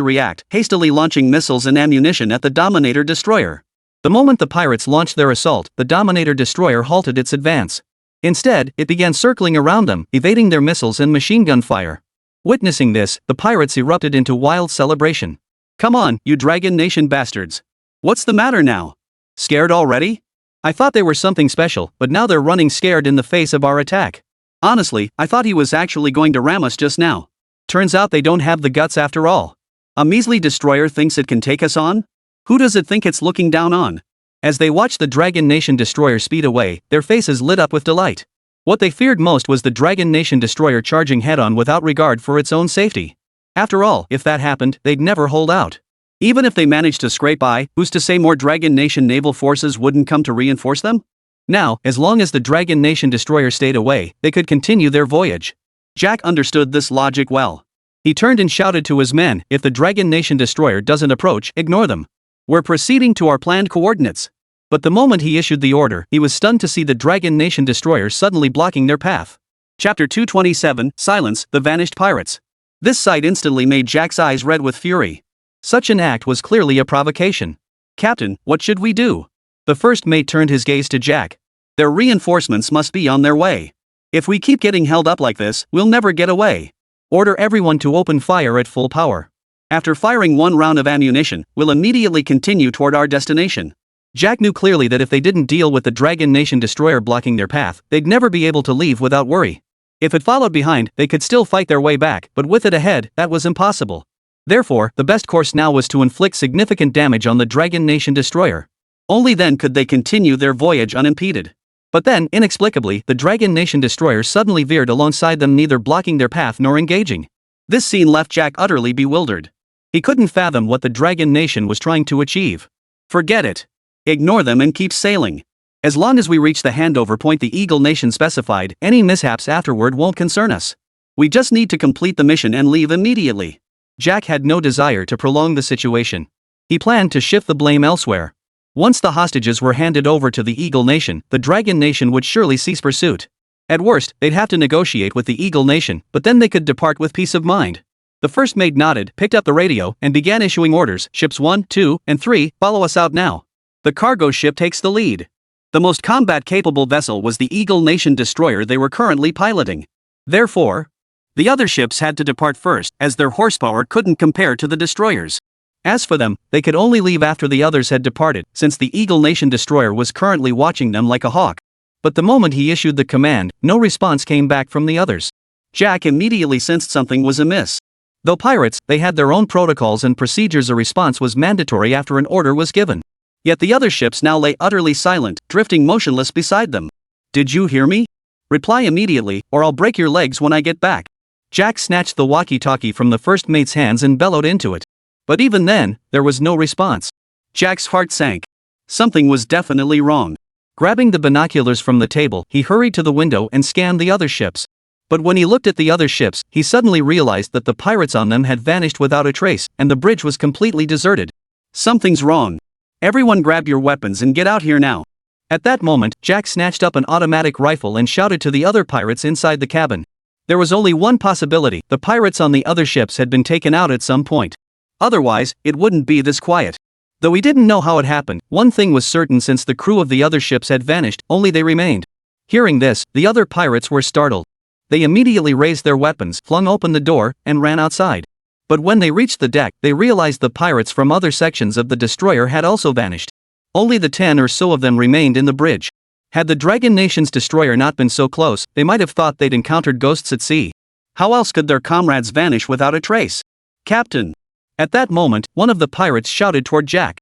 react, hastily launching missiles and ammunition at the Dominator destroyer. The moment the pirates launched their assault, the Dominator destroyer halted its advance. Instead, it began circling around them, evading their missiles and machine gun fire. Witnessing this, the pirates erupted into wild celebration. Come on, you Dragon Nation bastards. What's the matter now? Scared already? I thought they were something special, but now they're running scared in the face of our attack. Honestly, I thought he was actually going to ram us just now. Turns out they don't have the guts after all. A measly destroyer thinks it can take us on? Who does it think it's looking down on? As they watched the Dragon Nation destroyer speed away, their faces lit up with delight. What they feared most was the Dragon Nation destroyer charging head-on without regard for its own safety. After all, if that happened, they'd never hold out. Even if they managed to scrape by, who's to say more Dragon Nation naval forces wouldn't come to reinforce them? Now, as long as the Dragon Nation destroyer stayed away, they could continue their voyage. Jack understood this logic well. He turned and shouted to his men, if the Dragon Nation destroyer doesn't approach, ignore them. We're proceeding to our planned coordinates. But the moment he issued the order, he was stunned to see the Dragon Nation destroyer suddenly blocking their path. Chapter 227, Silence, the Vanished Pirates. This sight instantly made Jack's eyes red with fury. Such an act was clearly a provocation. Captain, what should we do? The first mate turned his gaze to Jack. Their reinforcements must be on their way. If we keep getting held up like this, we'll never get away. Order everyone to open fire at full power. After firing one round of ammunition, we'll immediately continue toward our destination. Jack knew clearly that if they didn't deal with the Dragon Nation destroyer blocking their path, they'd never be able to leave without worry. If it followed behind, they could still fight their way back, but with it ahead, that was impossible. Therefore, the best course now was to inflict significant damage on the Dragon Nation destroyer. Only then could they continue their voyage unimpeded. But then, inexplicably, the Dragon Nation destroyer suddenly veered alongside them, neither blocking their path nor engaging. This scene left Jack utterly bewildered. He couldn't fathom what the Dragon Nation was trying to achieve. Forget it. Ignore them and keep sailing. As long as we reach the handover point the Eagle Nation specified, any mishaps afterward won't concern us. We just need to complete the mission and leave immediately. Jack had no desire to prolong the situation. He planned to shift the blame elsewhere. Once the hostages were handed over to the Eagle Nation, the Dragon Nation would surely cease pursuit. At worst, they'd have to negotiate with the Eagle Nation, but then they could depart with peace of mind. The first mate nodded, picked up the radio, and began issuing orders. Ships 1, 2, and 3, follow us out now. The cargo ship takes the lead. The most combat-capable vessel was the Eagle Nation destroyer they were currently piloting. Therefore, the other ships had to depart first, as their horsepower couldn't compare to the destroyers. As for them, they could only leave after the others had departed, since the Eagle Nation destroyer was currently watching them like a hawk. But the moment he issued the command, no response came back from the others. Jack immediately sensed something was amiss. Though pirates, they had their own protocols and procedures. A response was mandatory after an order was given. Yet the other ships now lay utterly silent, drifting motionless beside them. Did you hear me? Reply immediately, or I'll break your legs when I get back. Jack snatched the walkie-talkie from the first mate's hands and bellowed into it. But even then, there was no response. Jack's heart sank. Something was definitely wrong. Grabbing the binoculars from the table, he hurried to the window and scanned the other ships. But when he looked at the other ships, he suddenly realized that the pirates on them had vanished without a trace, and the bridge was completely deserted. Something's wrong. Everyone grab your weapons and get out here now. At that moment, Jack snatched up an automatic rifle and shouted to the other pirates inside the cabin. There was only one possibility: the pirates on the other ships had been taken out at some point. Otherwise, it wouldn't be this quiet. Though he didn't know how it happened, one thing was certain: since the crew of the other ships had vanished, only they remained. Hearing this, the other pirates were startled. They immediately raised their weapons, flung open the door, and ran outside. But when they reached the deck, they realized the pirates from other sections of the destroyer had also vanished. Only the 10 or so of them remained in the bridge. Had the Dragon Nation's destroyer not been so close, they might have thought they'd encountered ghosts at sea. How else could their comrades vanish without a trace? Captain! At that moment, one of the pirates shouted toward Jack.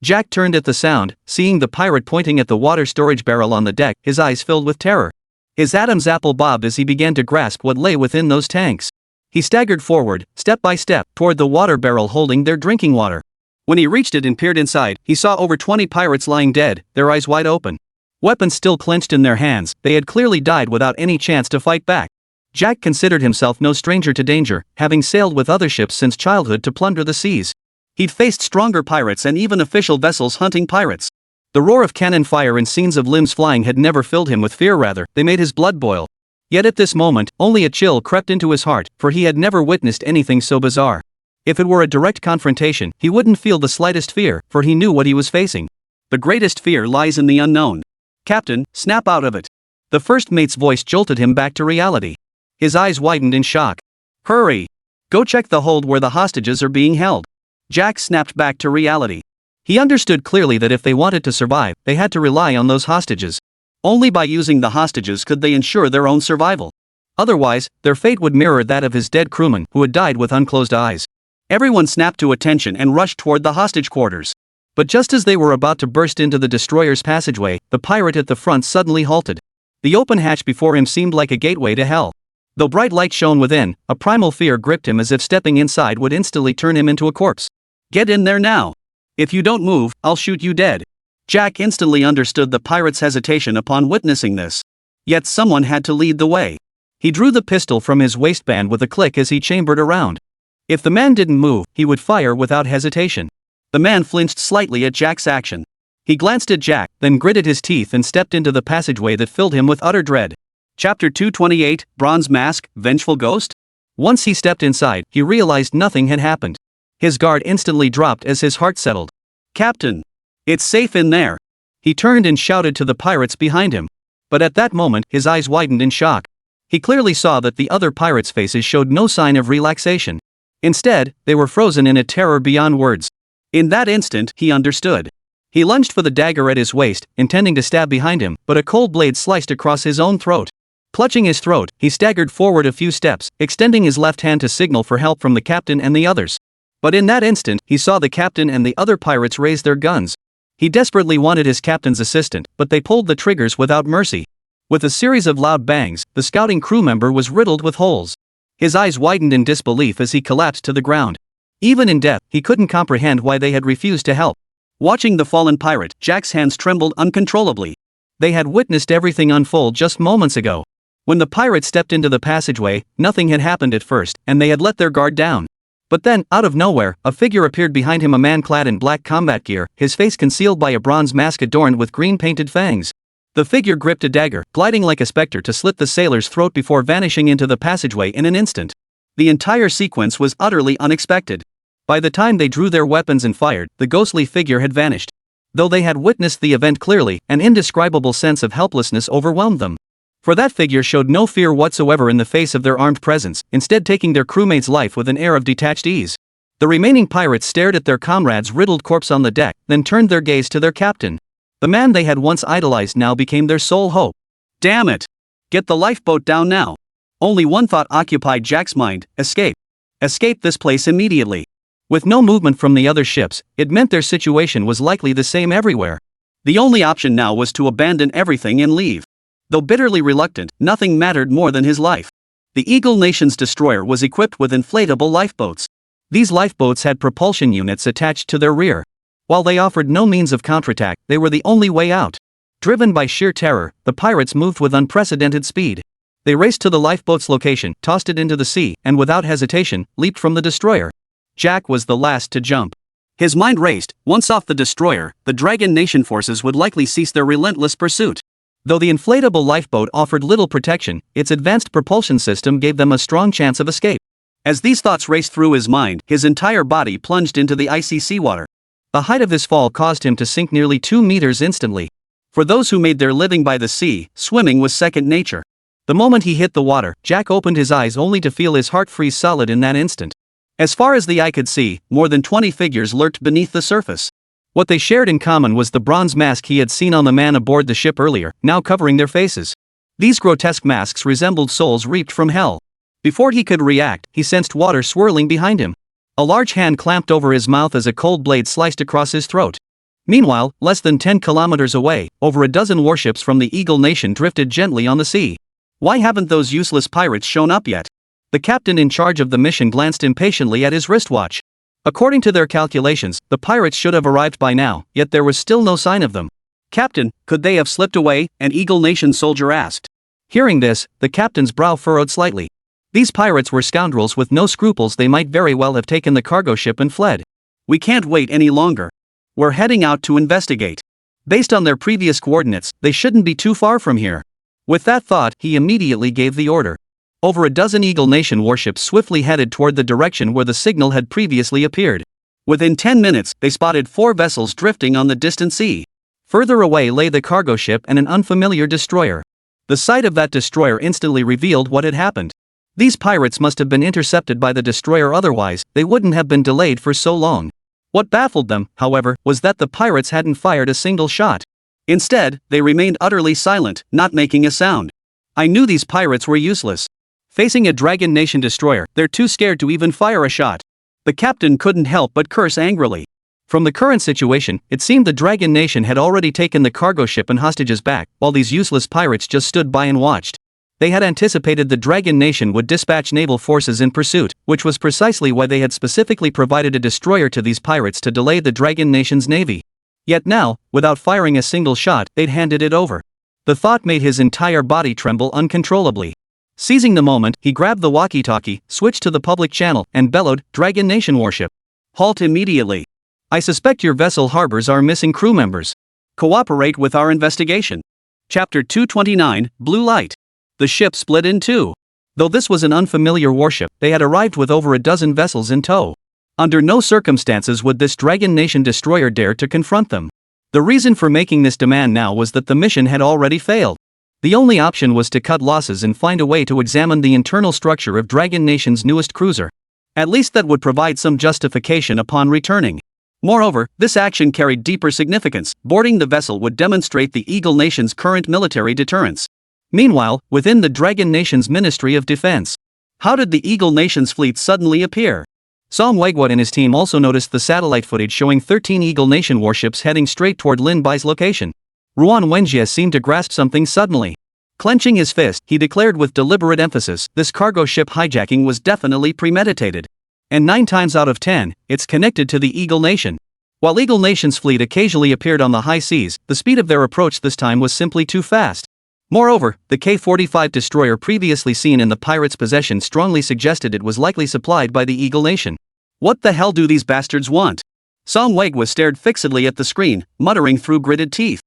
Jack turned at the sound, seeing the pirate pointing at the water storage barrel on the deck, his eyes filled with terror. His Adam's apple bobbed as he began to grasp what lay within those tanks. He staggered forward, step by step, toward the water barrel holding their drinking water. When he reached it and peered inside, he saw over 20 pirates lying dead, their eyes wide open. Weapons still clenched in their hands, they had clearly died without any chance to fight back. Jack considered himself no stranger to danger, having sailed with other ships since childhood to plunder the seas. He'd faced stronger pirates and even official vessels hunting pirates. The roar of cannon fire and scenes of limbs flying had never filled him with fear, rather, they made his blood boil. Yet at this moment, only a chill crept into his heart, for he had never witnessed anything so bizarre. If it were a direct confrontation, he wouldn't feel the slightest fear, for he knew what he was facing. The greatest fear lies in the unknown. Captain, snap out of it. The first mate's voice jolted him back to reality. His eyes widened in shock. Hurry! Go check the hold where the hostages are being held. Jack snapped back to reality. He understood clearly that if they wanted to survive, they had to rely on those hostages. Only by using the hostages could they ensure their own survival. Otherwise, their fate would mirror that of his dead crewmen, who had died with unclosed eyes. Everyone snapped to attention and rushed toward the hostage quarters. But just as they were about to burst into the destroyer's passageway, the pirate at the front suddenly halted. The open hatch before him seemed like a gateway to hell. Though bright light shone within, a primal fear gripped him as if stepping inside would instantly turn him into a corpse. Get in there now. If you don't move, I'll shoot you dead. Jack instantly understood the pirate's hesitation upon witnessing this. Yet someone had to lead the way. He drew the pistol from his waistband with a click as he chambered around. If the man didn't move, he would fire without hesitation. The man flinched slightly at Jack's action. He glanced at Jack, then gritted his teeth and stepped into the passageway that filled him with utter dread. Chapter 228, Bronze Mask, Vengeful Ghost? Once he stepped inside, he realized nothing had happened. His guard instantly dropped as his heart settled. Captain! It's safe in there! He turned and shouted to the pirates behind him. But at that moment, his eyes widened in shock. He clearly saw that the other pirates' faces showed no sign of relaxation. Instead, they were frozen in a terror beyond words. In that instant, he understood. He lunged for the dagger at his waist, intending to stab behind him, but a cold blade sliced across his own throat. Clutching his throat, he staggered forward a few steps, extending his left hand to signal for help from the captain and the others. But in that instant, he saw the captain and the other pirates raise their guns. He desperately wanted his captain's assistance, but they pulled the triggers without mercy. With a series of loud bangs, the scouting crew member was riddled with holes. His eyes widened in disbelief as he collapsed to the ground. Even in death, he couldn't comprehend why they had refused to help. Watching the fallen pirate, Jack's hands trembled uncontrollably. They had witnessed everything unfold just moments ago. When the pirates stepped into the passageway, nothing had happened at first, and they had let their guard down. But then, out of nowhere, a figure appeared behind him, a man clad in black combat gear, his face concealed by a bronze mask adorned with green-painted fangs. The figure gripped a dagger, gliding like a specter to slit the sailor's throat before vanishing into the passageway in an instant. The entire sequence was utterly unexpected. By the time they drew their weapons and fired, the ghostly figure had vanished. Though they had witnessed the event clearly, an indescribable sense of helplessness overwhelmed them. For that figure showed no fear whatsoever in the face of their armed presence, instead taking their crewmate's life with an air of detached ease. The remaining pirates stared at their comrade's riddled corpse on the deck, then turned their gaze to their captain. The man they had once idolized now became their sole hope. Damn it! Get the lifeboat down now! Only one thought occupied Jack's mind: escape. Escape this place immediately. With no movement from the other ships, it meant their situation was likely the same everywhere. The only option now was to abandon everything and leave. Though bitterly reluctant, nothing mattered more than his life. The Eagle Nation's destroyer was equipped with inflatable lifeboats. These lifeboats had propulsion units attached to their rear. While they offered no means of counterattack, they were the only way out. Driven by sheer terror, the pirates moved with unprecedented speed. They raced to the lifeboat's location, tossed it into the sea, and without hesitation, leaped from the destroyer. Jack was the last to jump. His mind raced. Once off the destroyer, the Dragon Nation forces would likely cease their relentless pursuit. Though the inflatable lifeboat offered little protection, its advanced propulsion system gave them a strong chance of escape. As these thoughts raced through his mind, his entire body plunged into the icy seawater. The height of his fall caused him to sink nearly 2 meters instantly. For those who made their living by the sea, swimming was second nature. The moment he hit the water, Jack opened his eyes only to feel his heart freeze solid in that instant. As far as the eye could see, more than 20 figures lurked beneath the surface. What they shared in common was the bronze mask he had seen on the man aboard the ship earlier, now covering their faces. These grotesque masks resembled souls reaped from hell. Before he could react, he sensed water swirling behind him. A large hand clamped over his mouth as a cold blade sliced across his throat. Meanwhile, less than 10 kilometers away, over a dozen warships from the Eagle Nation drifted gently on the sea. Why haven't those useless pirates shown up yet? The captain in charge of the mission glanced impatiently at his wristwatch. According to their calculations, the pirates should have arrived by now, yet there was still no sign of them. Captain, could they have slipped away? An Eagle Nation soldier asked. Hearing this, the captain's brow furrowed slightly. These pirates were scoundrels with no scruples. They might very well have taken the cargo ship and fled. We can't wait any longer. We're heading out to investigate. Based on their previous coordinates, they shouldn't be too far from here. With that thought, he immediately gave the order. Over a dozen Eagle Nation warships swiftly headed toward the direction where the signal had previously appeared. Within 10 minutes, they spotted 4 vessels drifting on the distant sea. Further away lay the cargo ship and an unfamiliar destroyer. The sight of that destroyer instantly revealed what had happened. These pirates must have been intercepted by the destroyer, otherwise, they wouldn't have been delayed for so long. What baffled them, however, was that the pirates hadn't fired a single shot. Instead, they remained utterly silent, not making a sound. I knew these pirates were useless. Facing a Dragon Nation destroyer, they're too scared to even fire a shot. The captain couldn't help but curse angrily. From the current situation, it seemed the Dragon Nation had already taken the cargo ship and hostages back, while these useless pirates just stood by and watched. They had anticipated the Dragon Nation would dispatch naval forces in pursuit, which was precisely why they had specifically provided a destroyer to these pirates to delay the Dragon Nation's navy. Yet now, without firing a single shot, they'd handed it over. The thought made his entire body tremble uncontrollably. Seizing the moment, he grabbed the walkie-talkie, switched to the public channel, and bellowed, "Dragon Nation warship. Halt immediately. I suspect your vessel harbors our missing crew members. Cooperate with our investigation." Chapter 229, Blue Light. The ship split in two. Though this was an unfamiliar warship, they had arrived with over a dozen vessels in tow. Under no circumstances would this Dragon Nation destroyer dare to confront them. The reason for making this demand now was that the mission had already failed. The only option was to cut losses and find a way to examine the internal structure of Dragon Nation's newest cruiser. At least that would provide some justification upon returning. Moreover, this action carried deeper significance. Boarding the vessel would demonstrate the Eagle Nation's current military deterrence. Meanwhile, within the Dragon Nation's Ministry of Defense, how did the Eagle Nation's fleet suddenly appear? Manhwa and his team also noticed the satellite footage showing 13 Eagle Nation warships heading straight toward Lin Bai's location. Manhwa seemed to grasp something suddenly. Clenching his fist, he declared with deliberate emphasis, this cargo ship hijacking was definitely premeditated. And 9 times out of 10, it's connected to the Eagle Nation. While Eagle Nation's fleet occasionally appeared on the high seas, the speed of their approach this time was simply too fast. Moreover, the K-45 destroyer previously seen in the pirates' possession strongly suggested it was likely supplied by the Eagle Nation. What the hell do these bastards want? Manhwa stared fixedly at the screen, muttering through gritted teeth.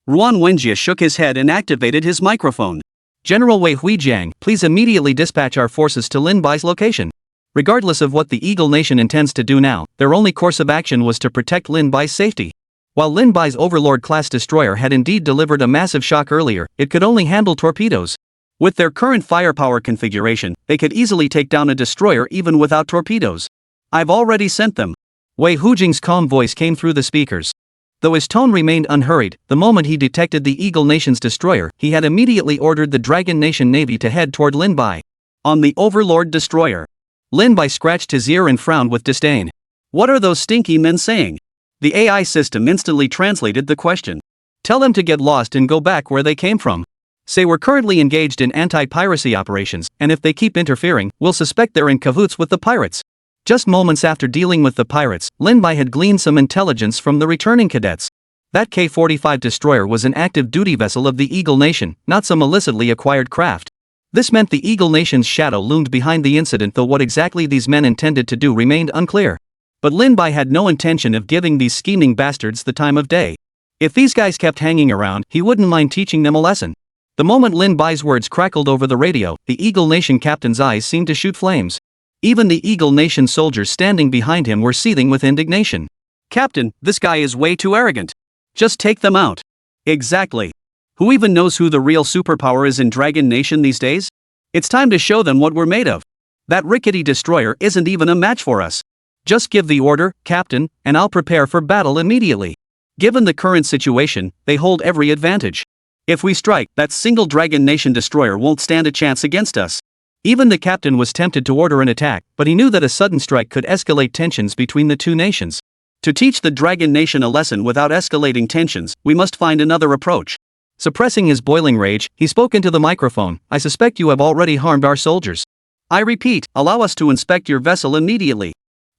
Manhwa shook his head and activated his microphone. "General Wei Huijiang, please immediately dispatch our forces to Lin Bai's location." Regardless of what the Eagle Nation intends to do now, their only course of action was to protect Lin Bai's safety. While Lin Bai's Overlord-class destroyer had indeed delivered a massive shock earlier, it could only handle torpedoes. With their current firepower configuration, they could easily take down a destroyer even without torpedoes. "I've already sent them." Wei Huijiang's calm voice came through the speakers. Though his tone remained unhurried, the moment he detected the Eagle Nation's destroyer, he had immediately ordered the Dragon Nation Navy to head toward Lin Bai. "On the Overlord destroyer." Lin Bai scratched his ear and frowned with disdain. "What are those stinky men saying?" The AI system instantly translated the question. "Tell them to get lost and go back where they came from. Say we're currently engaged in anti-piracy operations, and if they keep interfering, we'll suspect they're in cahoots with the pirates." Just moments after dealing with the pirates, Lin Bai had gleaned some intelligence from the returning cadets. That K-45 destroyer was an active duty vessel of the Eagle Nation, not some illicitly acquired craft. This meant the Eagle Nation's shadow loomed behind the incident, though what exactly these men intended to do remained unclear. But Lin Bai had no intention of giving these scheming bastards the time of day. If these guys kept hanging around, he wouldn't mind teaching them a lesson. The moment Lin Bai's words crackled over the radio, the Eagle Nation captain's eyes seemed to shoot flames. Even the Eagle Nation soldiers standing behind him were seething with indignation. Captain, this guy is way too arrogant. Just take them out. Exactly. Who even knows who the real superpower is in Dragon Nation these days? It's time to show them what we're made of. That rickety destroyer isn't even a match for us. Just give the order, Captain, and I'll prepare for battle immediately. Given the current situation, they hold every advantage. If we strike, that single Dragon Nation destroyer won't stand a chance against us. Even the captain was tempted to order an attack, but he knew that a sudden strike could escalate tensions between the two nations. To teach the Dragon Nation a lesson without escalating tensions, we must find another approach. Suppressing his boiling rage, he spoke into the microphone. I suspect you have already harmed our soldiers. I repeat, allow us to inspect your vessel immediately.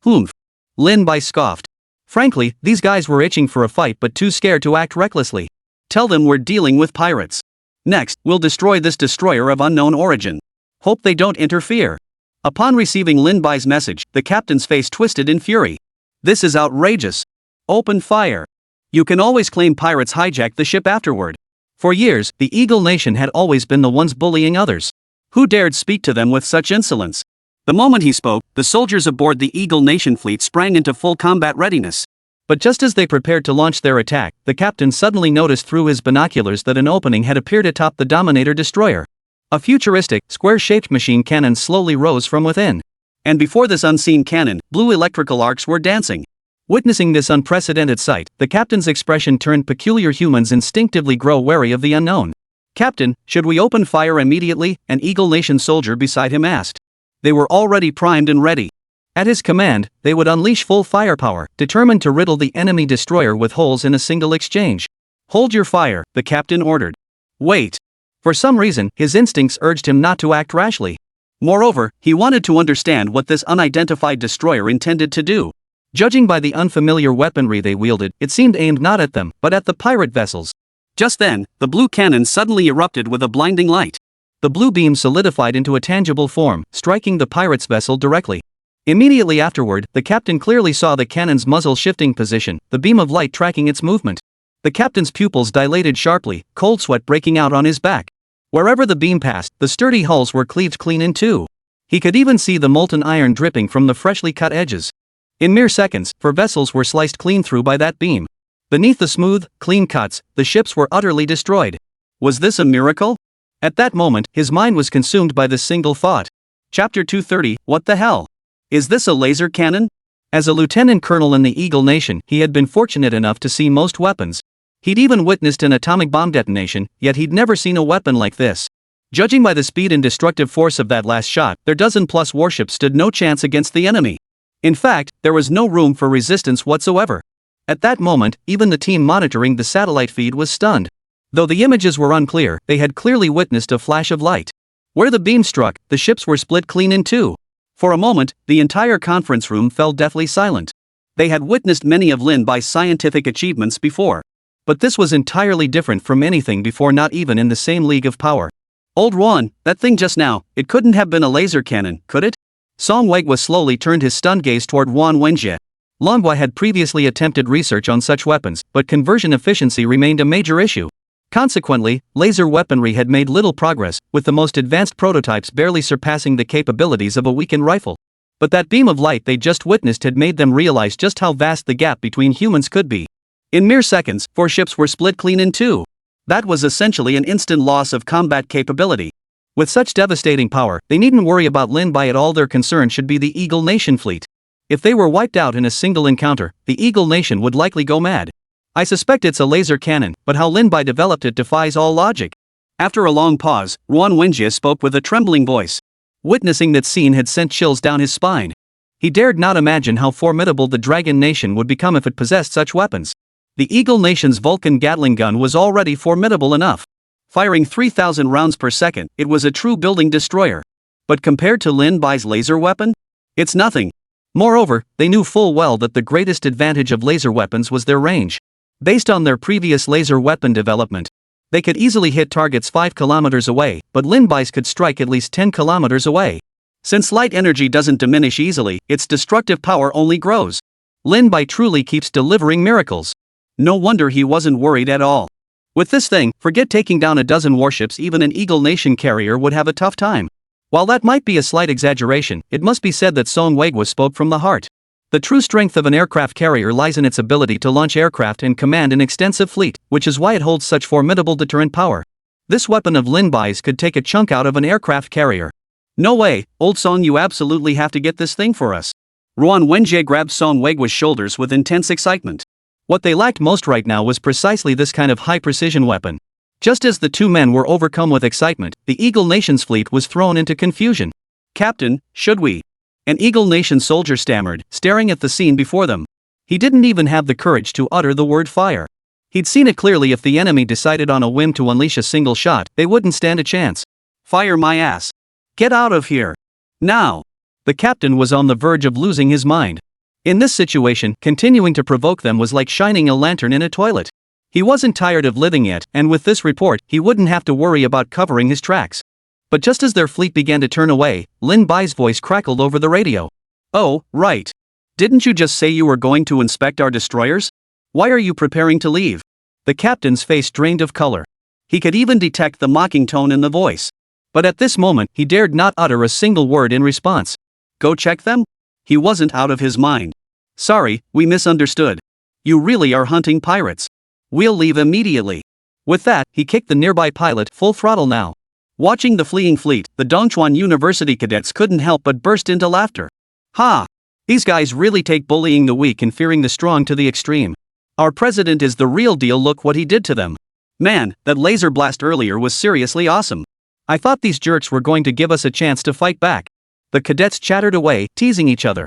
Humph. Lin Bai scoffed. Frankly, these guys were itching for a fight but too scared to act recklessly. Tell them we're dealing with pirates. Next, we'll destroy this destroyer of unknown origin. Hope they don't interfere. Upon receiving Lin Bai's message, the captain's face twisted in fury. This is outrageous. Open fire. You can always claim pirates hijacked the ship afterward. For years, the Eagle Nation had always been the ones bullying others. Who dared speak to them with such insolence? The moment he spoke, the soldiers aboard the Eagle Nation fleet sprang into full combat readiness. But just as they prepared to launch their attack, the captain suddenly noticed through his binoculars that an opening had appeared atop the Dominator destroyer. A futuristic, square-shaped machine cannon slowly rose from within. And before this unseen cannon, blue electrical arcs were dancing. Witnessing this unprecedented sight, the captain's expression turned peculiar. Humans instinctively grow wary of the unknown. Captain, should we open fire immediately? An Eagle Nation soldier beside him asked. They were already primed and ready. At his command, they would unleash full firepower, determined to riddle the enemy destroyer with holes in a single exchange. Hold your fire, the captain ordered. Wait. For some reason, his instincts urged him not to act rashly. Moreover, he wanted to understand what this unidentified destroyer intended to do. Judging by the unfamiliar weaponry they wielded, it seemed aimed not at them, but at the pirate vessels. Just then, the blue cannon suddenly erupted with a blinding light. The blue beam solidified into a tangible form, striking the pirate's vessel directly. Immediately afterward, the captain clearly saw the cannon's muzzle shifting position, the beam of light tracking its movement. The captain's pupils dilated sharply, cold sweat breaking out on his back. Wherever the beam passed, the sturdy hulls were cleaved clean in two. He could even see the molten iron dripping from the freshly cut edges. In mere seconds, 4 vessels were sliced clean through by that beam. Beneath the smooth, clean cuts, the ships were utterly destroyed. Was this a miracle? At that moment, his mind was consumed by this single thought. Chapter 230, What the hell? Is this a laser cannon? As a lieutenant colonel in the Eagle Nation, he had been fortunate enough to see most weapons. He'd even witnessed an atomic bomb detonation, yet he'd never seen a weapon like this. Judging by the speed and destructive force of that last shot, their dozen-plus warships stood no chance against the enemy. In fact, there was no room for resistance whatsoever. At that moment, even the team monitoring the satellite feed was stunned. Though the images were unclear, they had clearly witnessed a flash of light. Where the beam struck, the ships were split clean in two. For a moment, the entire conference room fell deathly silent. They had witnessed many of Lin Bai's scientific achievements before. But this was entirely different from anything before, not even in the same league of power. Old Juan, that thing just now, it couldn't have been a laser cannon, could it? Song Weigwa slowly turned his stunned gaze toward Wan Wenjie. Manhwa had previously attempted research on such weapons, but conversion efficiency remained a major issue. Consequently, laser weaponry had made little progress, with the most advanced prototypes barely surpassing the capabilities of a weakened rifle. But that beam of light they just witnessed had made them realize just how vast the gap between humans could be. In mere seconds, 4 ships were split clean in two. That was essentially an instant loss of combat capability. With such devastating power, they needn't worry about Lin Bai at all. Their concern should be the Eagle Nation fleet. If they were wiped out in a single encounter, the Eagle Nation would likely go mad. I suspect it's a laser cannon, but how Lin Bai developed it defies all logic. After a long pause, Wan Wenjie spoke with a trembling voice. Witnessing that scene had sent chills down his spine. He dared not imagine how formidable the Dragon Nation would become if it possessed such weapons. The Eagle Nation's Vulcan Gatling gun was already formidable enough. Firing 3,000 rounds per second, it was a true building destroyer. But compared to Lin Bai's laser weapon? It's nothing. Moreover, they knew full well that the greatest advantage of laser weapons was their range. Based on their previous laser weapon development, They could easily hit targets 5 kilometers away, but Lin Bai's could strike at least 10 kilometers away. Since light energy doesn't diminish easily, its destructive power only grows. Lin Bai truly keeps delivering miracles. No wonder he wasn't worried at all. With this thing, forget taking down a dozen warships, even an Eagle Nation carrier would have a tough time. While that might be a slight exaggeration, it must be said that Song Weiguo spoke from the heart. The true strength of an aircraft carrier lies in its ability to launch aircraft and command an extensive fleet, which is why it holds such formidable deterrent power. This weapon of Lin Bai's could take a chunk out of an aircraft carrier. No way, old Song, you absolutely have to get this thing for us. Ruan Wenjie grabbed Song Weiguo's shoulders with intense excitement. What they lacked most right now was precisely this kind of high-precision weapon. Just as the two men were overcome with excitement, the Eagle Nation's fleet was thrown into confusion. Captain, should we? An Eagle Nation soldier stammered, staring at the scene before them. He didn't even have the courage to utter the word fire. He'd seen it clearly: if the enemy decided on a whim to unleash a single shot, they wouldn't stand a chance. Fire my ass. Get out of here. Now. The captain was on the verge of losing his mind. In this situation, continuing to provoke them was like shining a lantern in a toilet. He wasn't tired of living yet, and with this report, he wouldn't have to worry about covering his tracks. But just as their fleet began to turn away, Lin Bai's voice crackled over the radio. Oh, right. Didn't you just say you were going to inspect our destroyers? Why are you preparing to leave? The captain's face drained of color. He could even detect the mocking tone in the voice. But at this moment, he dared not utter a single word in response. Go check them? He wasn't out of his mind. Sorry, we misunderstood. You really are hunting pirates. We'll leave immediately. With that, he kicked the nearby pilot full throttle now. Watching the fleeing fleet, the Dongchuan University cadets couldn't help but burst into laughter. Ha! These guys really take bullying the weak and fearing the strong to the extreme. Our president is the real deal, look what he did to them. Man, that laser blast earlier was seriously awesome. I thought these jerks were going to give us a chance to fight back. The cadets chattered away, teasing each other.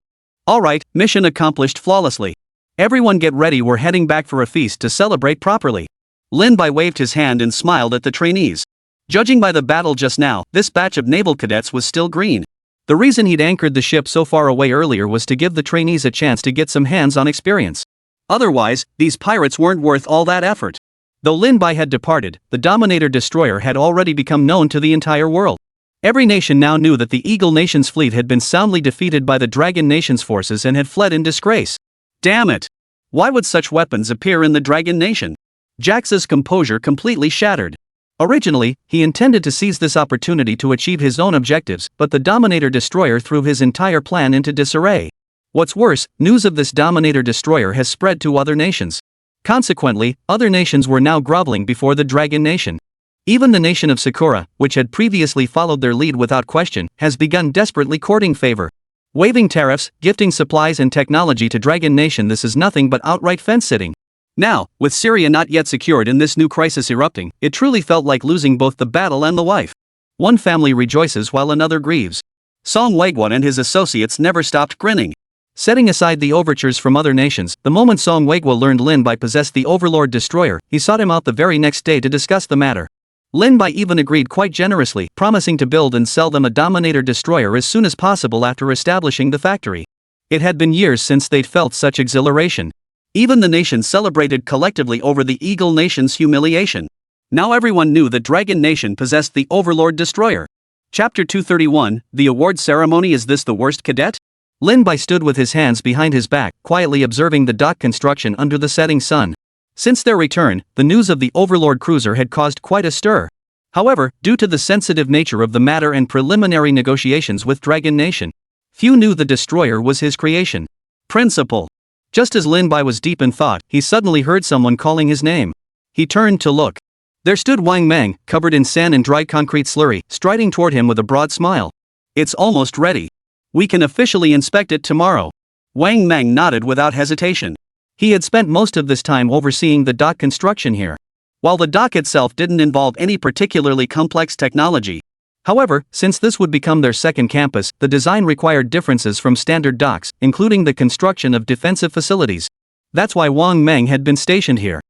Alright, mission accomplished flawlessly. Everyone get ready, we're heading back for a feast to celebrate properly. Lin Bai waved his hand and smiled at the trainees. Judging by the battle just now, this batch of naval cadets was still green. The reason he'd anchored the ship so far away earlier was to give the trainees a chance to get some hands-on experience. Otherwise, these pirates weren't worth all that effort. Though Lin Bai had departed, the Dominator destroyer had already become known to the entire world. Every nation now knew that the Eagle Nation's fleet had been soundly defeated by the Dragon Nation's forces and had fled in disgrace. Damn it! Why would such weapons appear in the Dragon Nation? Jax's composure completely shattered. Originally, he intended to seize this opportunity to achieve his own objectives, but the Dominator destroyer threw his entire plan into disarray. What's worse, news of this Dominator destroyer has spread to other nations. Consequently, other nations were now groveling before the Dragon Nation. Even the nation of Sakura, which had previously followed their lead without question, has begun desperately courting favor. Waiving tariffs, gifting supplies and technology to Dragon Nation, this is nothing but outright fence-sitting. Now, with Syria not yet secured and this new crisis erupting, it truly felt like losing both the battle and the wife. One family rejoices while another grieves. Song Weiguo and his associates never stopped grinning. Setting aside the overtures from other nations, the moment Song Weiguo learned Lin Bai possessed the Overlord destroyer, he sought him out the very next day to discuss the matter. Lin Bai even agreed quite generously, promising to build and sell them a Dominator destroyer as soon as possible after establishing the factory. It had been years since they'd felt such exhilaration. Even the nation celebrated collectively over the Eagle Nation's humiliation. Now everyone knew that Dragon Nation possessed the Overlord destroyer. Chapter 231, The Award Ceremony. Is this the worst, cadet? Lin Bai stood with his hands behind his back, quietly observing the dock construction under the setting sun. Since their return, the news of the Overlord cruiser had caused quite a stir. However, due to the sensitive nature of the matter and preliminary negotiations with Dragon Nation, few knew the destroyer was his creation. Principal. Just as Lin Bai was deep in thought, he suddenly heard someone calling his name. He turned to look. There stood Wang Meng, covered in sand and dry concrete slurry, striding toward him with a broad smile. It's almost ready. We can officially inspect it tomorrow. Wang Meng nodded without hesitation. He had spent most of this time overseeing the dock construction here. While the dock itself didn't involve any particularly complex technology. However, since this would become their second campus, the design required differences from standard docks, including the construction of defensive facilities. That's why Wang Meng had been stationed here.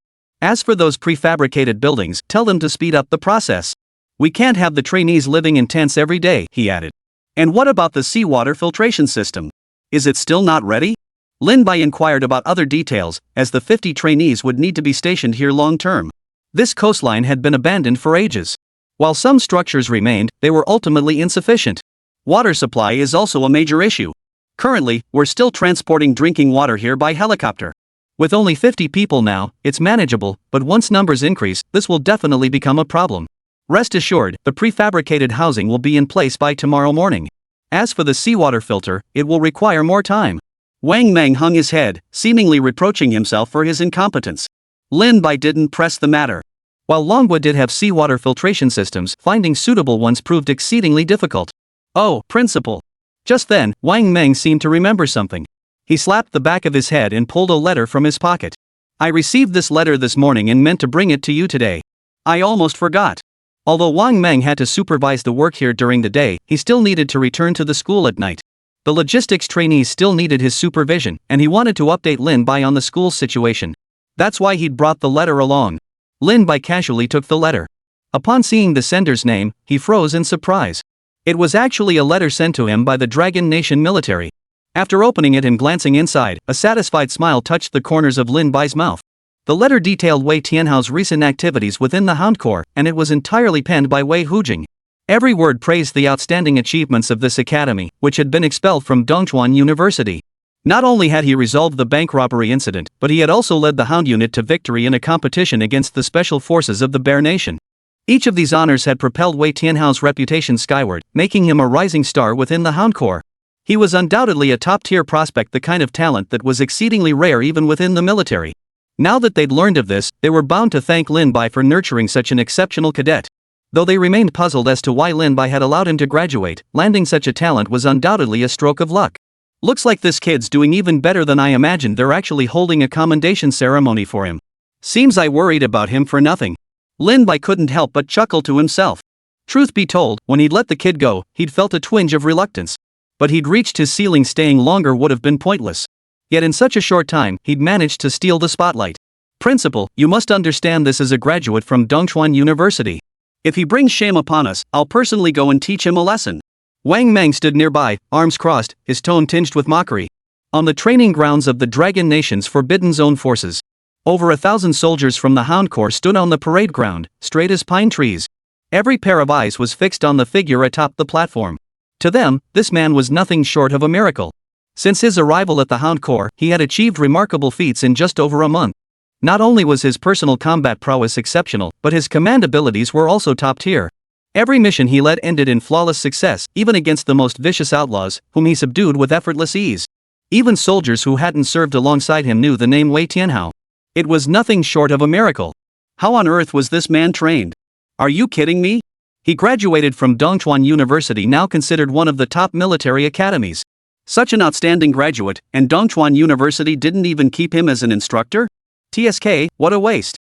As for those prefabricated buildings, tell them to speed up the process. We can't have the trainees living in tents every day, he added. And what about the seawater filtration system? Is it still not ready? Lin Bai inquired about other details, as the 50 trainees would need to be stationed here long term. This coastline had been abandoned for ages. While some structures remained, they were ultimately insufficient. Water supply is also a major issue. Currently, we're still transporting drinking water here by helicopter. With only 50 people now, it's manageable, but once numbers increase, this will definitely become a problem. Rest assured, the prefabricated housing will be in place by tomorrow morning. As for the seawater filter, it will require more time. Wang Meng hung his head, seemingly reproaching himself for his incompetence. Lin Bai didn't press the matter. While Longwood did have seawater filtration systems, finding suitable ones proved exceedingly difficult. Oh, principal. Just then, Wang Meng seemed to remember something. He slapped the back of his head and pulled a letter from his pocket. I received this letter this morning and meant to bring it to you today. I almost forgot. Although Wang Meng had to supervise the work here during the day, he still needed to return to the school at night. The logistics trainees still needed his supervision, and he wanted to update Lin Bai on the school's situation. That's why he'd brought the letter along. Lin Bai casually took the letter. Upon seeing the sender's name, he froze in surprise. It was actually a letter sent to him by the Dragon Nation military. After opening it and glancing inside, a satisfied smile touched the corners of Lin Bai's mouth. The letter detailed Wei Tianhao's recent activities within the Hound Corps, and it was entirely penned by Wei Hujing. Every word praised the outstanding achievements of this academy, which had been expelled from Dongchuan University. Not only had he resolved the bank robbery incident, but he had also led the Hound unit to victory in a competition against the special forces of the Bear Nation. Each of these honors had propelled Wei Tianhao's reputation skyward, making him a rising star within the Hound Corps. He was undoubtedly a top-tier prospect, the kind of talent that was exceedingly rare even within the military. Now that they'd learned of this, they were bound to thank Lin Bai for nurturing such an exceptional cadet. Though they remained puzzled as to why Lin Bai had allowed him to graduate, landing such a talent was undoubtedly a stroke of luck. Looks like this kid's doing even better than I imagined. They're actually holding a commendation ceremony for him. Seems I worried about him for nothing. Lin Bai couldn't help but chuckle to himself. Truth be told, when he'd let the kid go, he'd felt a twinge of reluctance. But he'd reached his ceiling. Staying longer would have been pointless. Yet in such a short time, he'd managed to steal the spotlight. Principal, you must understand this is a graduate from Dongchuan University. If he brings shame upon us, I'll personally go and teach him a lesson. Wang Meng stood nearby, arms crossed, his tone tinged with mockery. On the training grounds of the Dragon Nation's Forbidden Zone forces, over 1,000 soldiers from the Hound Corps stood on the parade ground, straight as pine trees. Every pair of eyes was fixed on the figure atop the platform. To them, this man was nothing short of a miracle. Since his arrival at the Hound Corps, he had achieved remarkable feats in just over a month. Not only was his personal combat prowess exceptional, but his command abilities were also top tier. Every mission he led ended in flawless success, even against the most vicious outlaws, whom he subdued with effortless ease. Even soldiers who hadn't served alongside him knew the name Wei Tianhao. It was nothing short of a miracle. How on earth was this man trained? Are you kidding me? He graduated from Dongchuan University, now considered one of the top military academies. Such an outstanding graduate, and Dongchuan University didn't even keep him as an instructor? TSK, what a waste.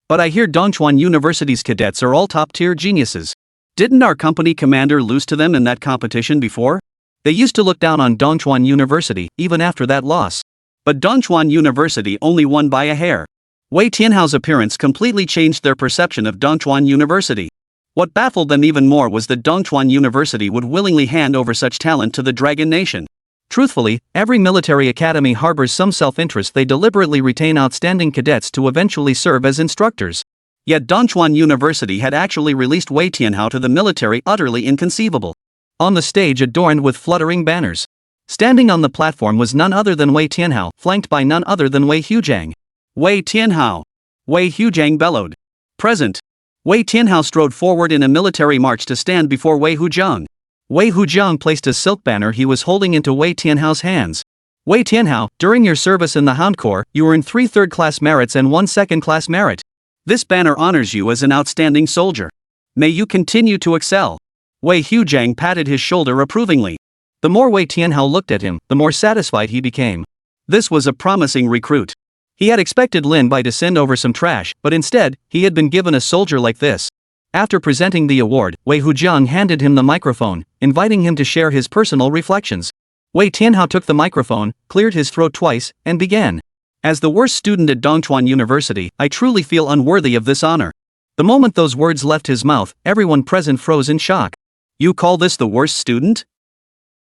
But I hear Dongchuan University's cadets are all top-tier geniuses. Didn't our company commander lose to them in that competition before? They used to look down on Dongchuan University, even after that loss. But Dongchuan University only won by a hair. Wei Tianhao's appearance completely changed their perception of Dongchuan University. What baffled them even more was that Dongchuan University would willingly hand over such talent to the Dragon Nation. Truthfully, every military academy harbors some self-interest. They deliberately retain outstanding cadets to eventually serve as instructors. Yet Dongchuan University had actually released Wei Tianhao to the military, utterly inconceivable. On the stage adorned with fluttering banners, standing on the platform was none other than Wei Tianhao, flanked by none other than Wei Hujang. Wei Tianhao! Wei Hujang bellowed. Present! Wei Tianhao strode forward in a military march to stand before Wei Hujang. Wei Hujang placed a silk banner he was holding into Wei Tianhao's hands. Wei Tianhao, during your service in the Hound Corps, you earned 3 third-class merits and 1 second-class merit. This banner honors you as an outstanding soldier. May you continue to excel. Wei Hujang patted his shoulder approvingly. The more Wei Tianhao looked at him, the more satisfied he became. This was a promising recruit. He had expected Lin Bai to send over some trash, but instead, he had been given a soldier like this. After presenting the award, Wei Hujang handed him the microphone, inviting him to share his personal reflections. Wei Tianhao took the microphone, cleared his throat twice, and began. As the worst student at Dongchuan University, I truly feel unworthy of this honor. The moment those words left his mouth, everyone present froze in shock. You call this the worst student?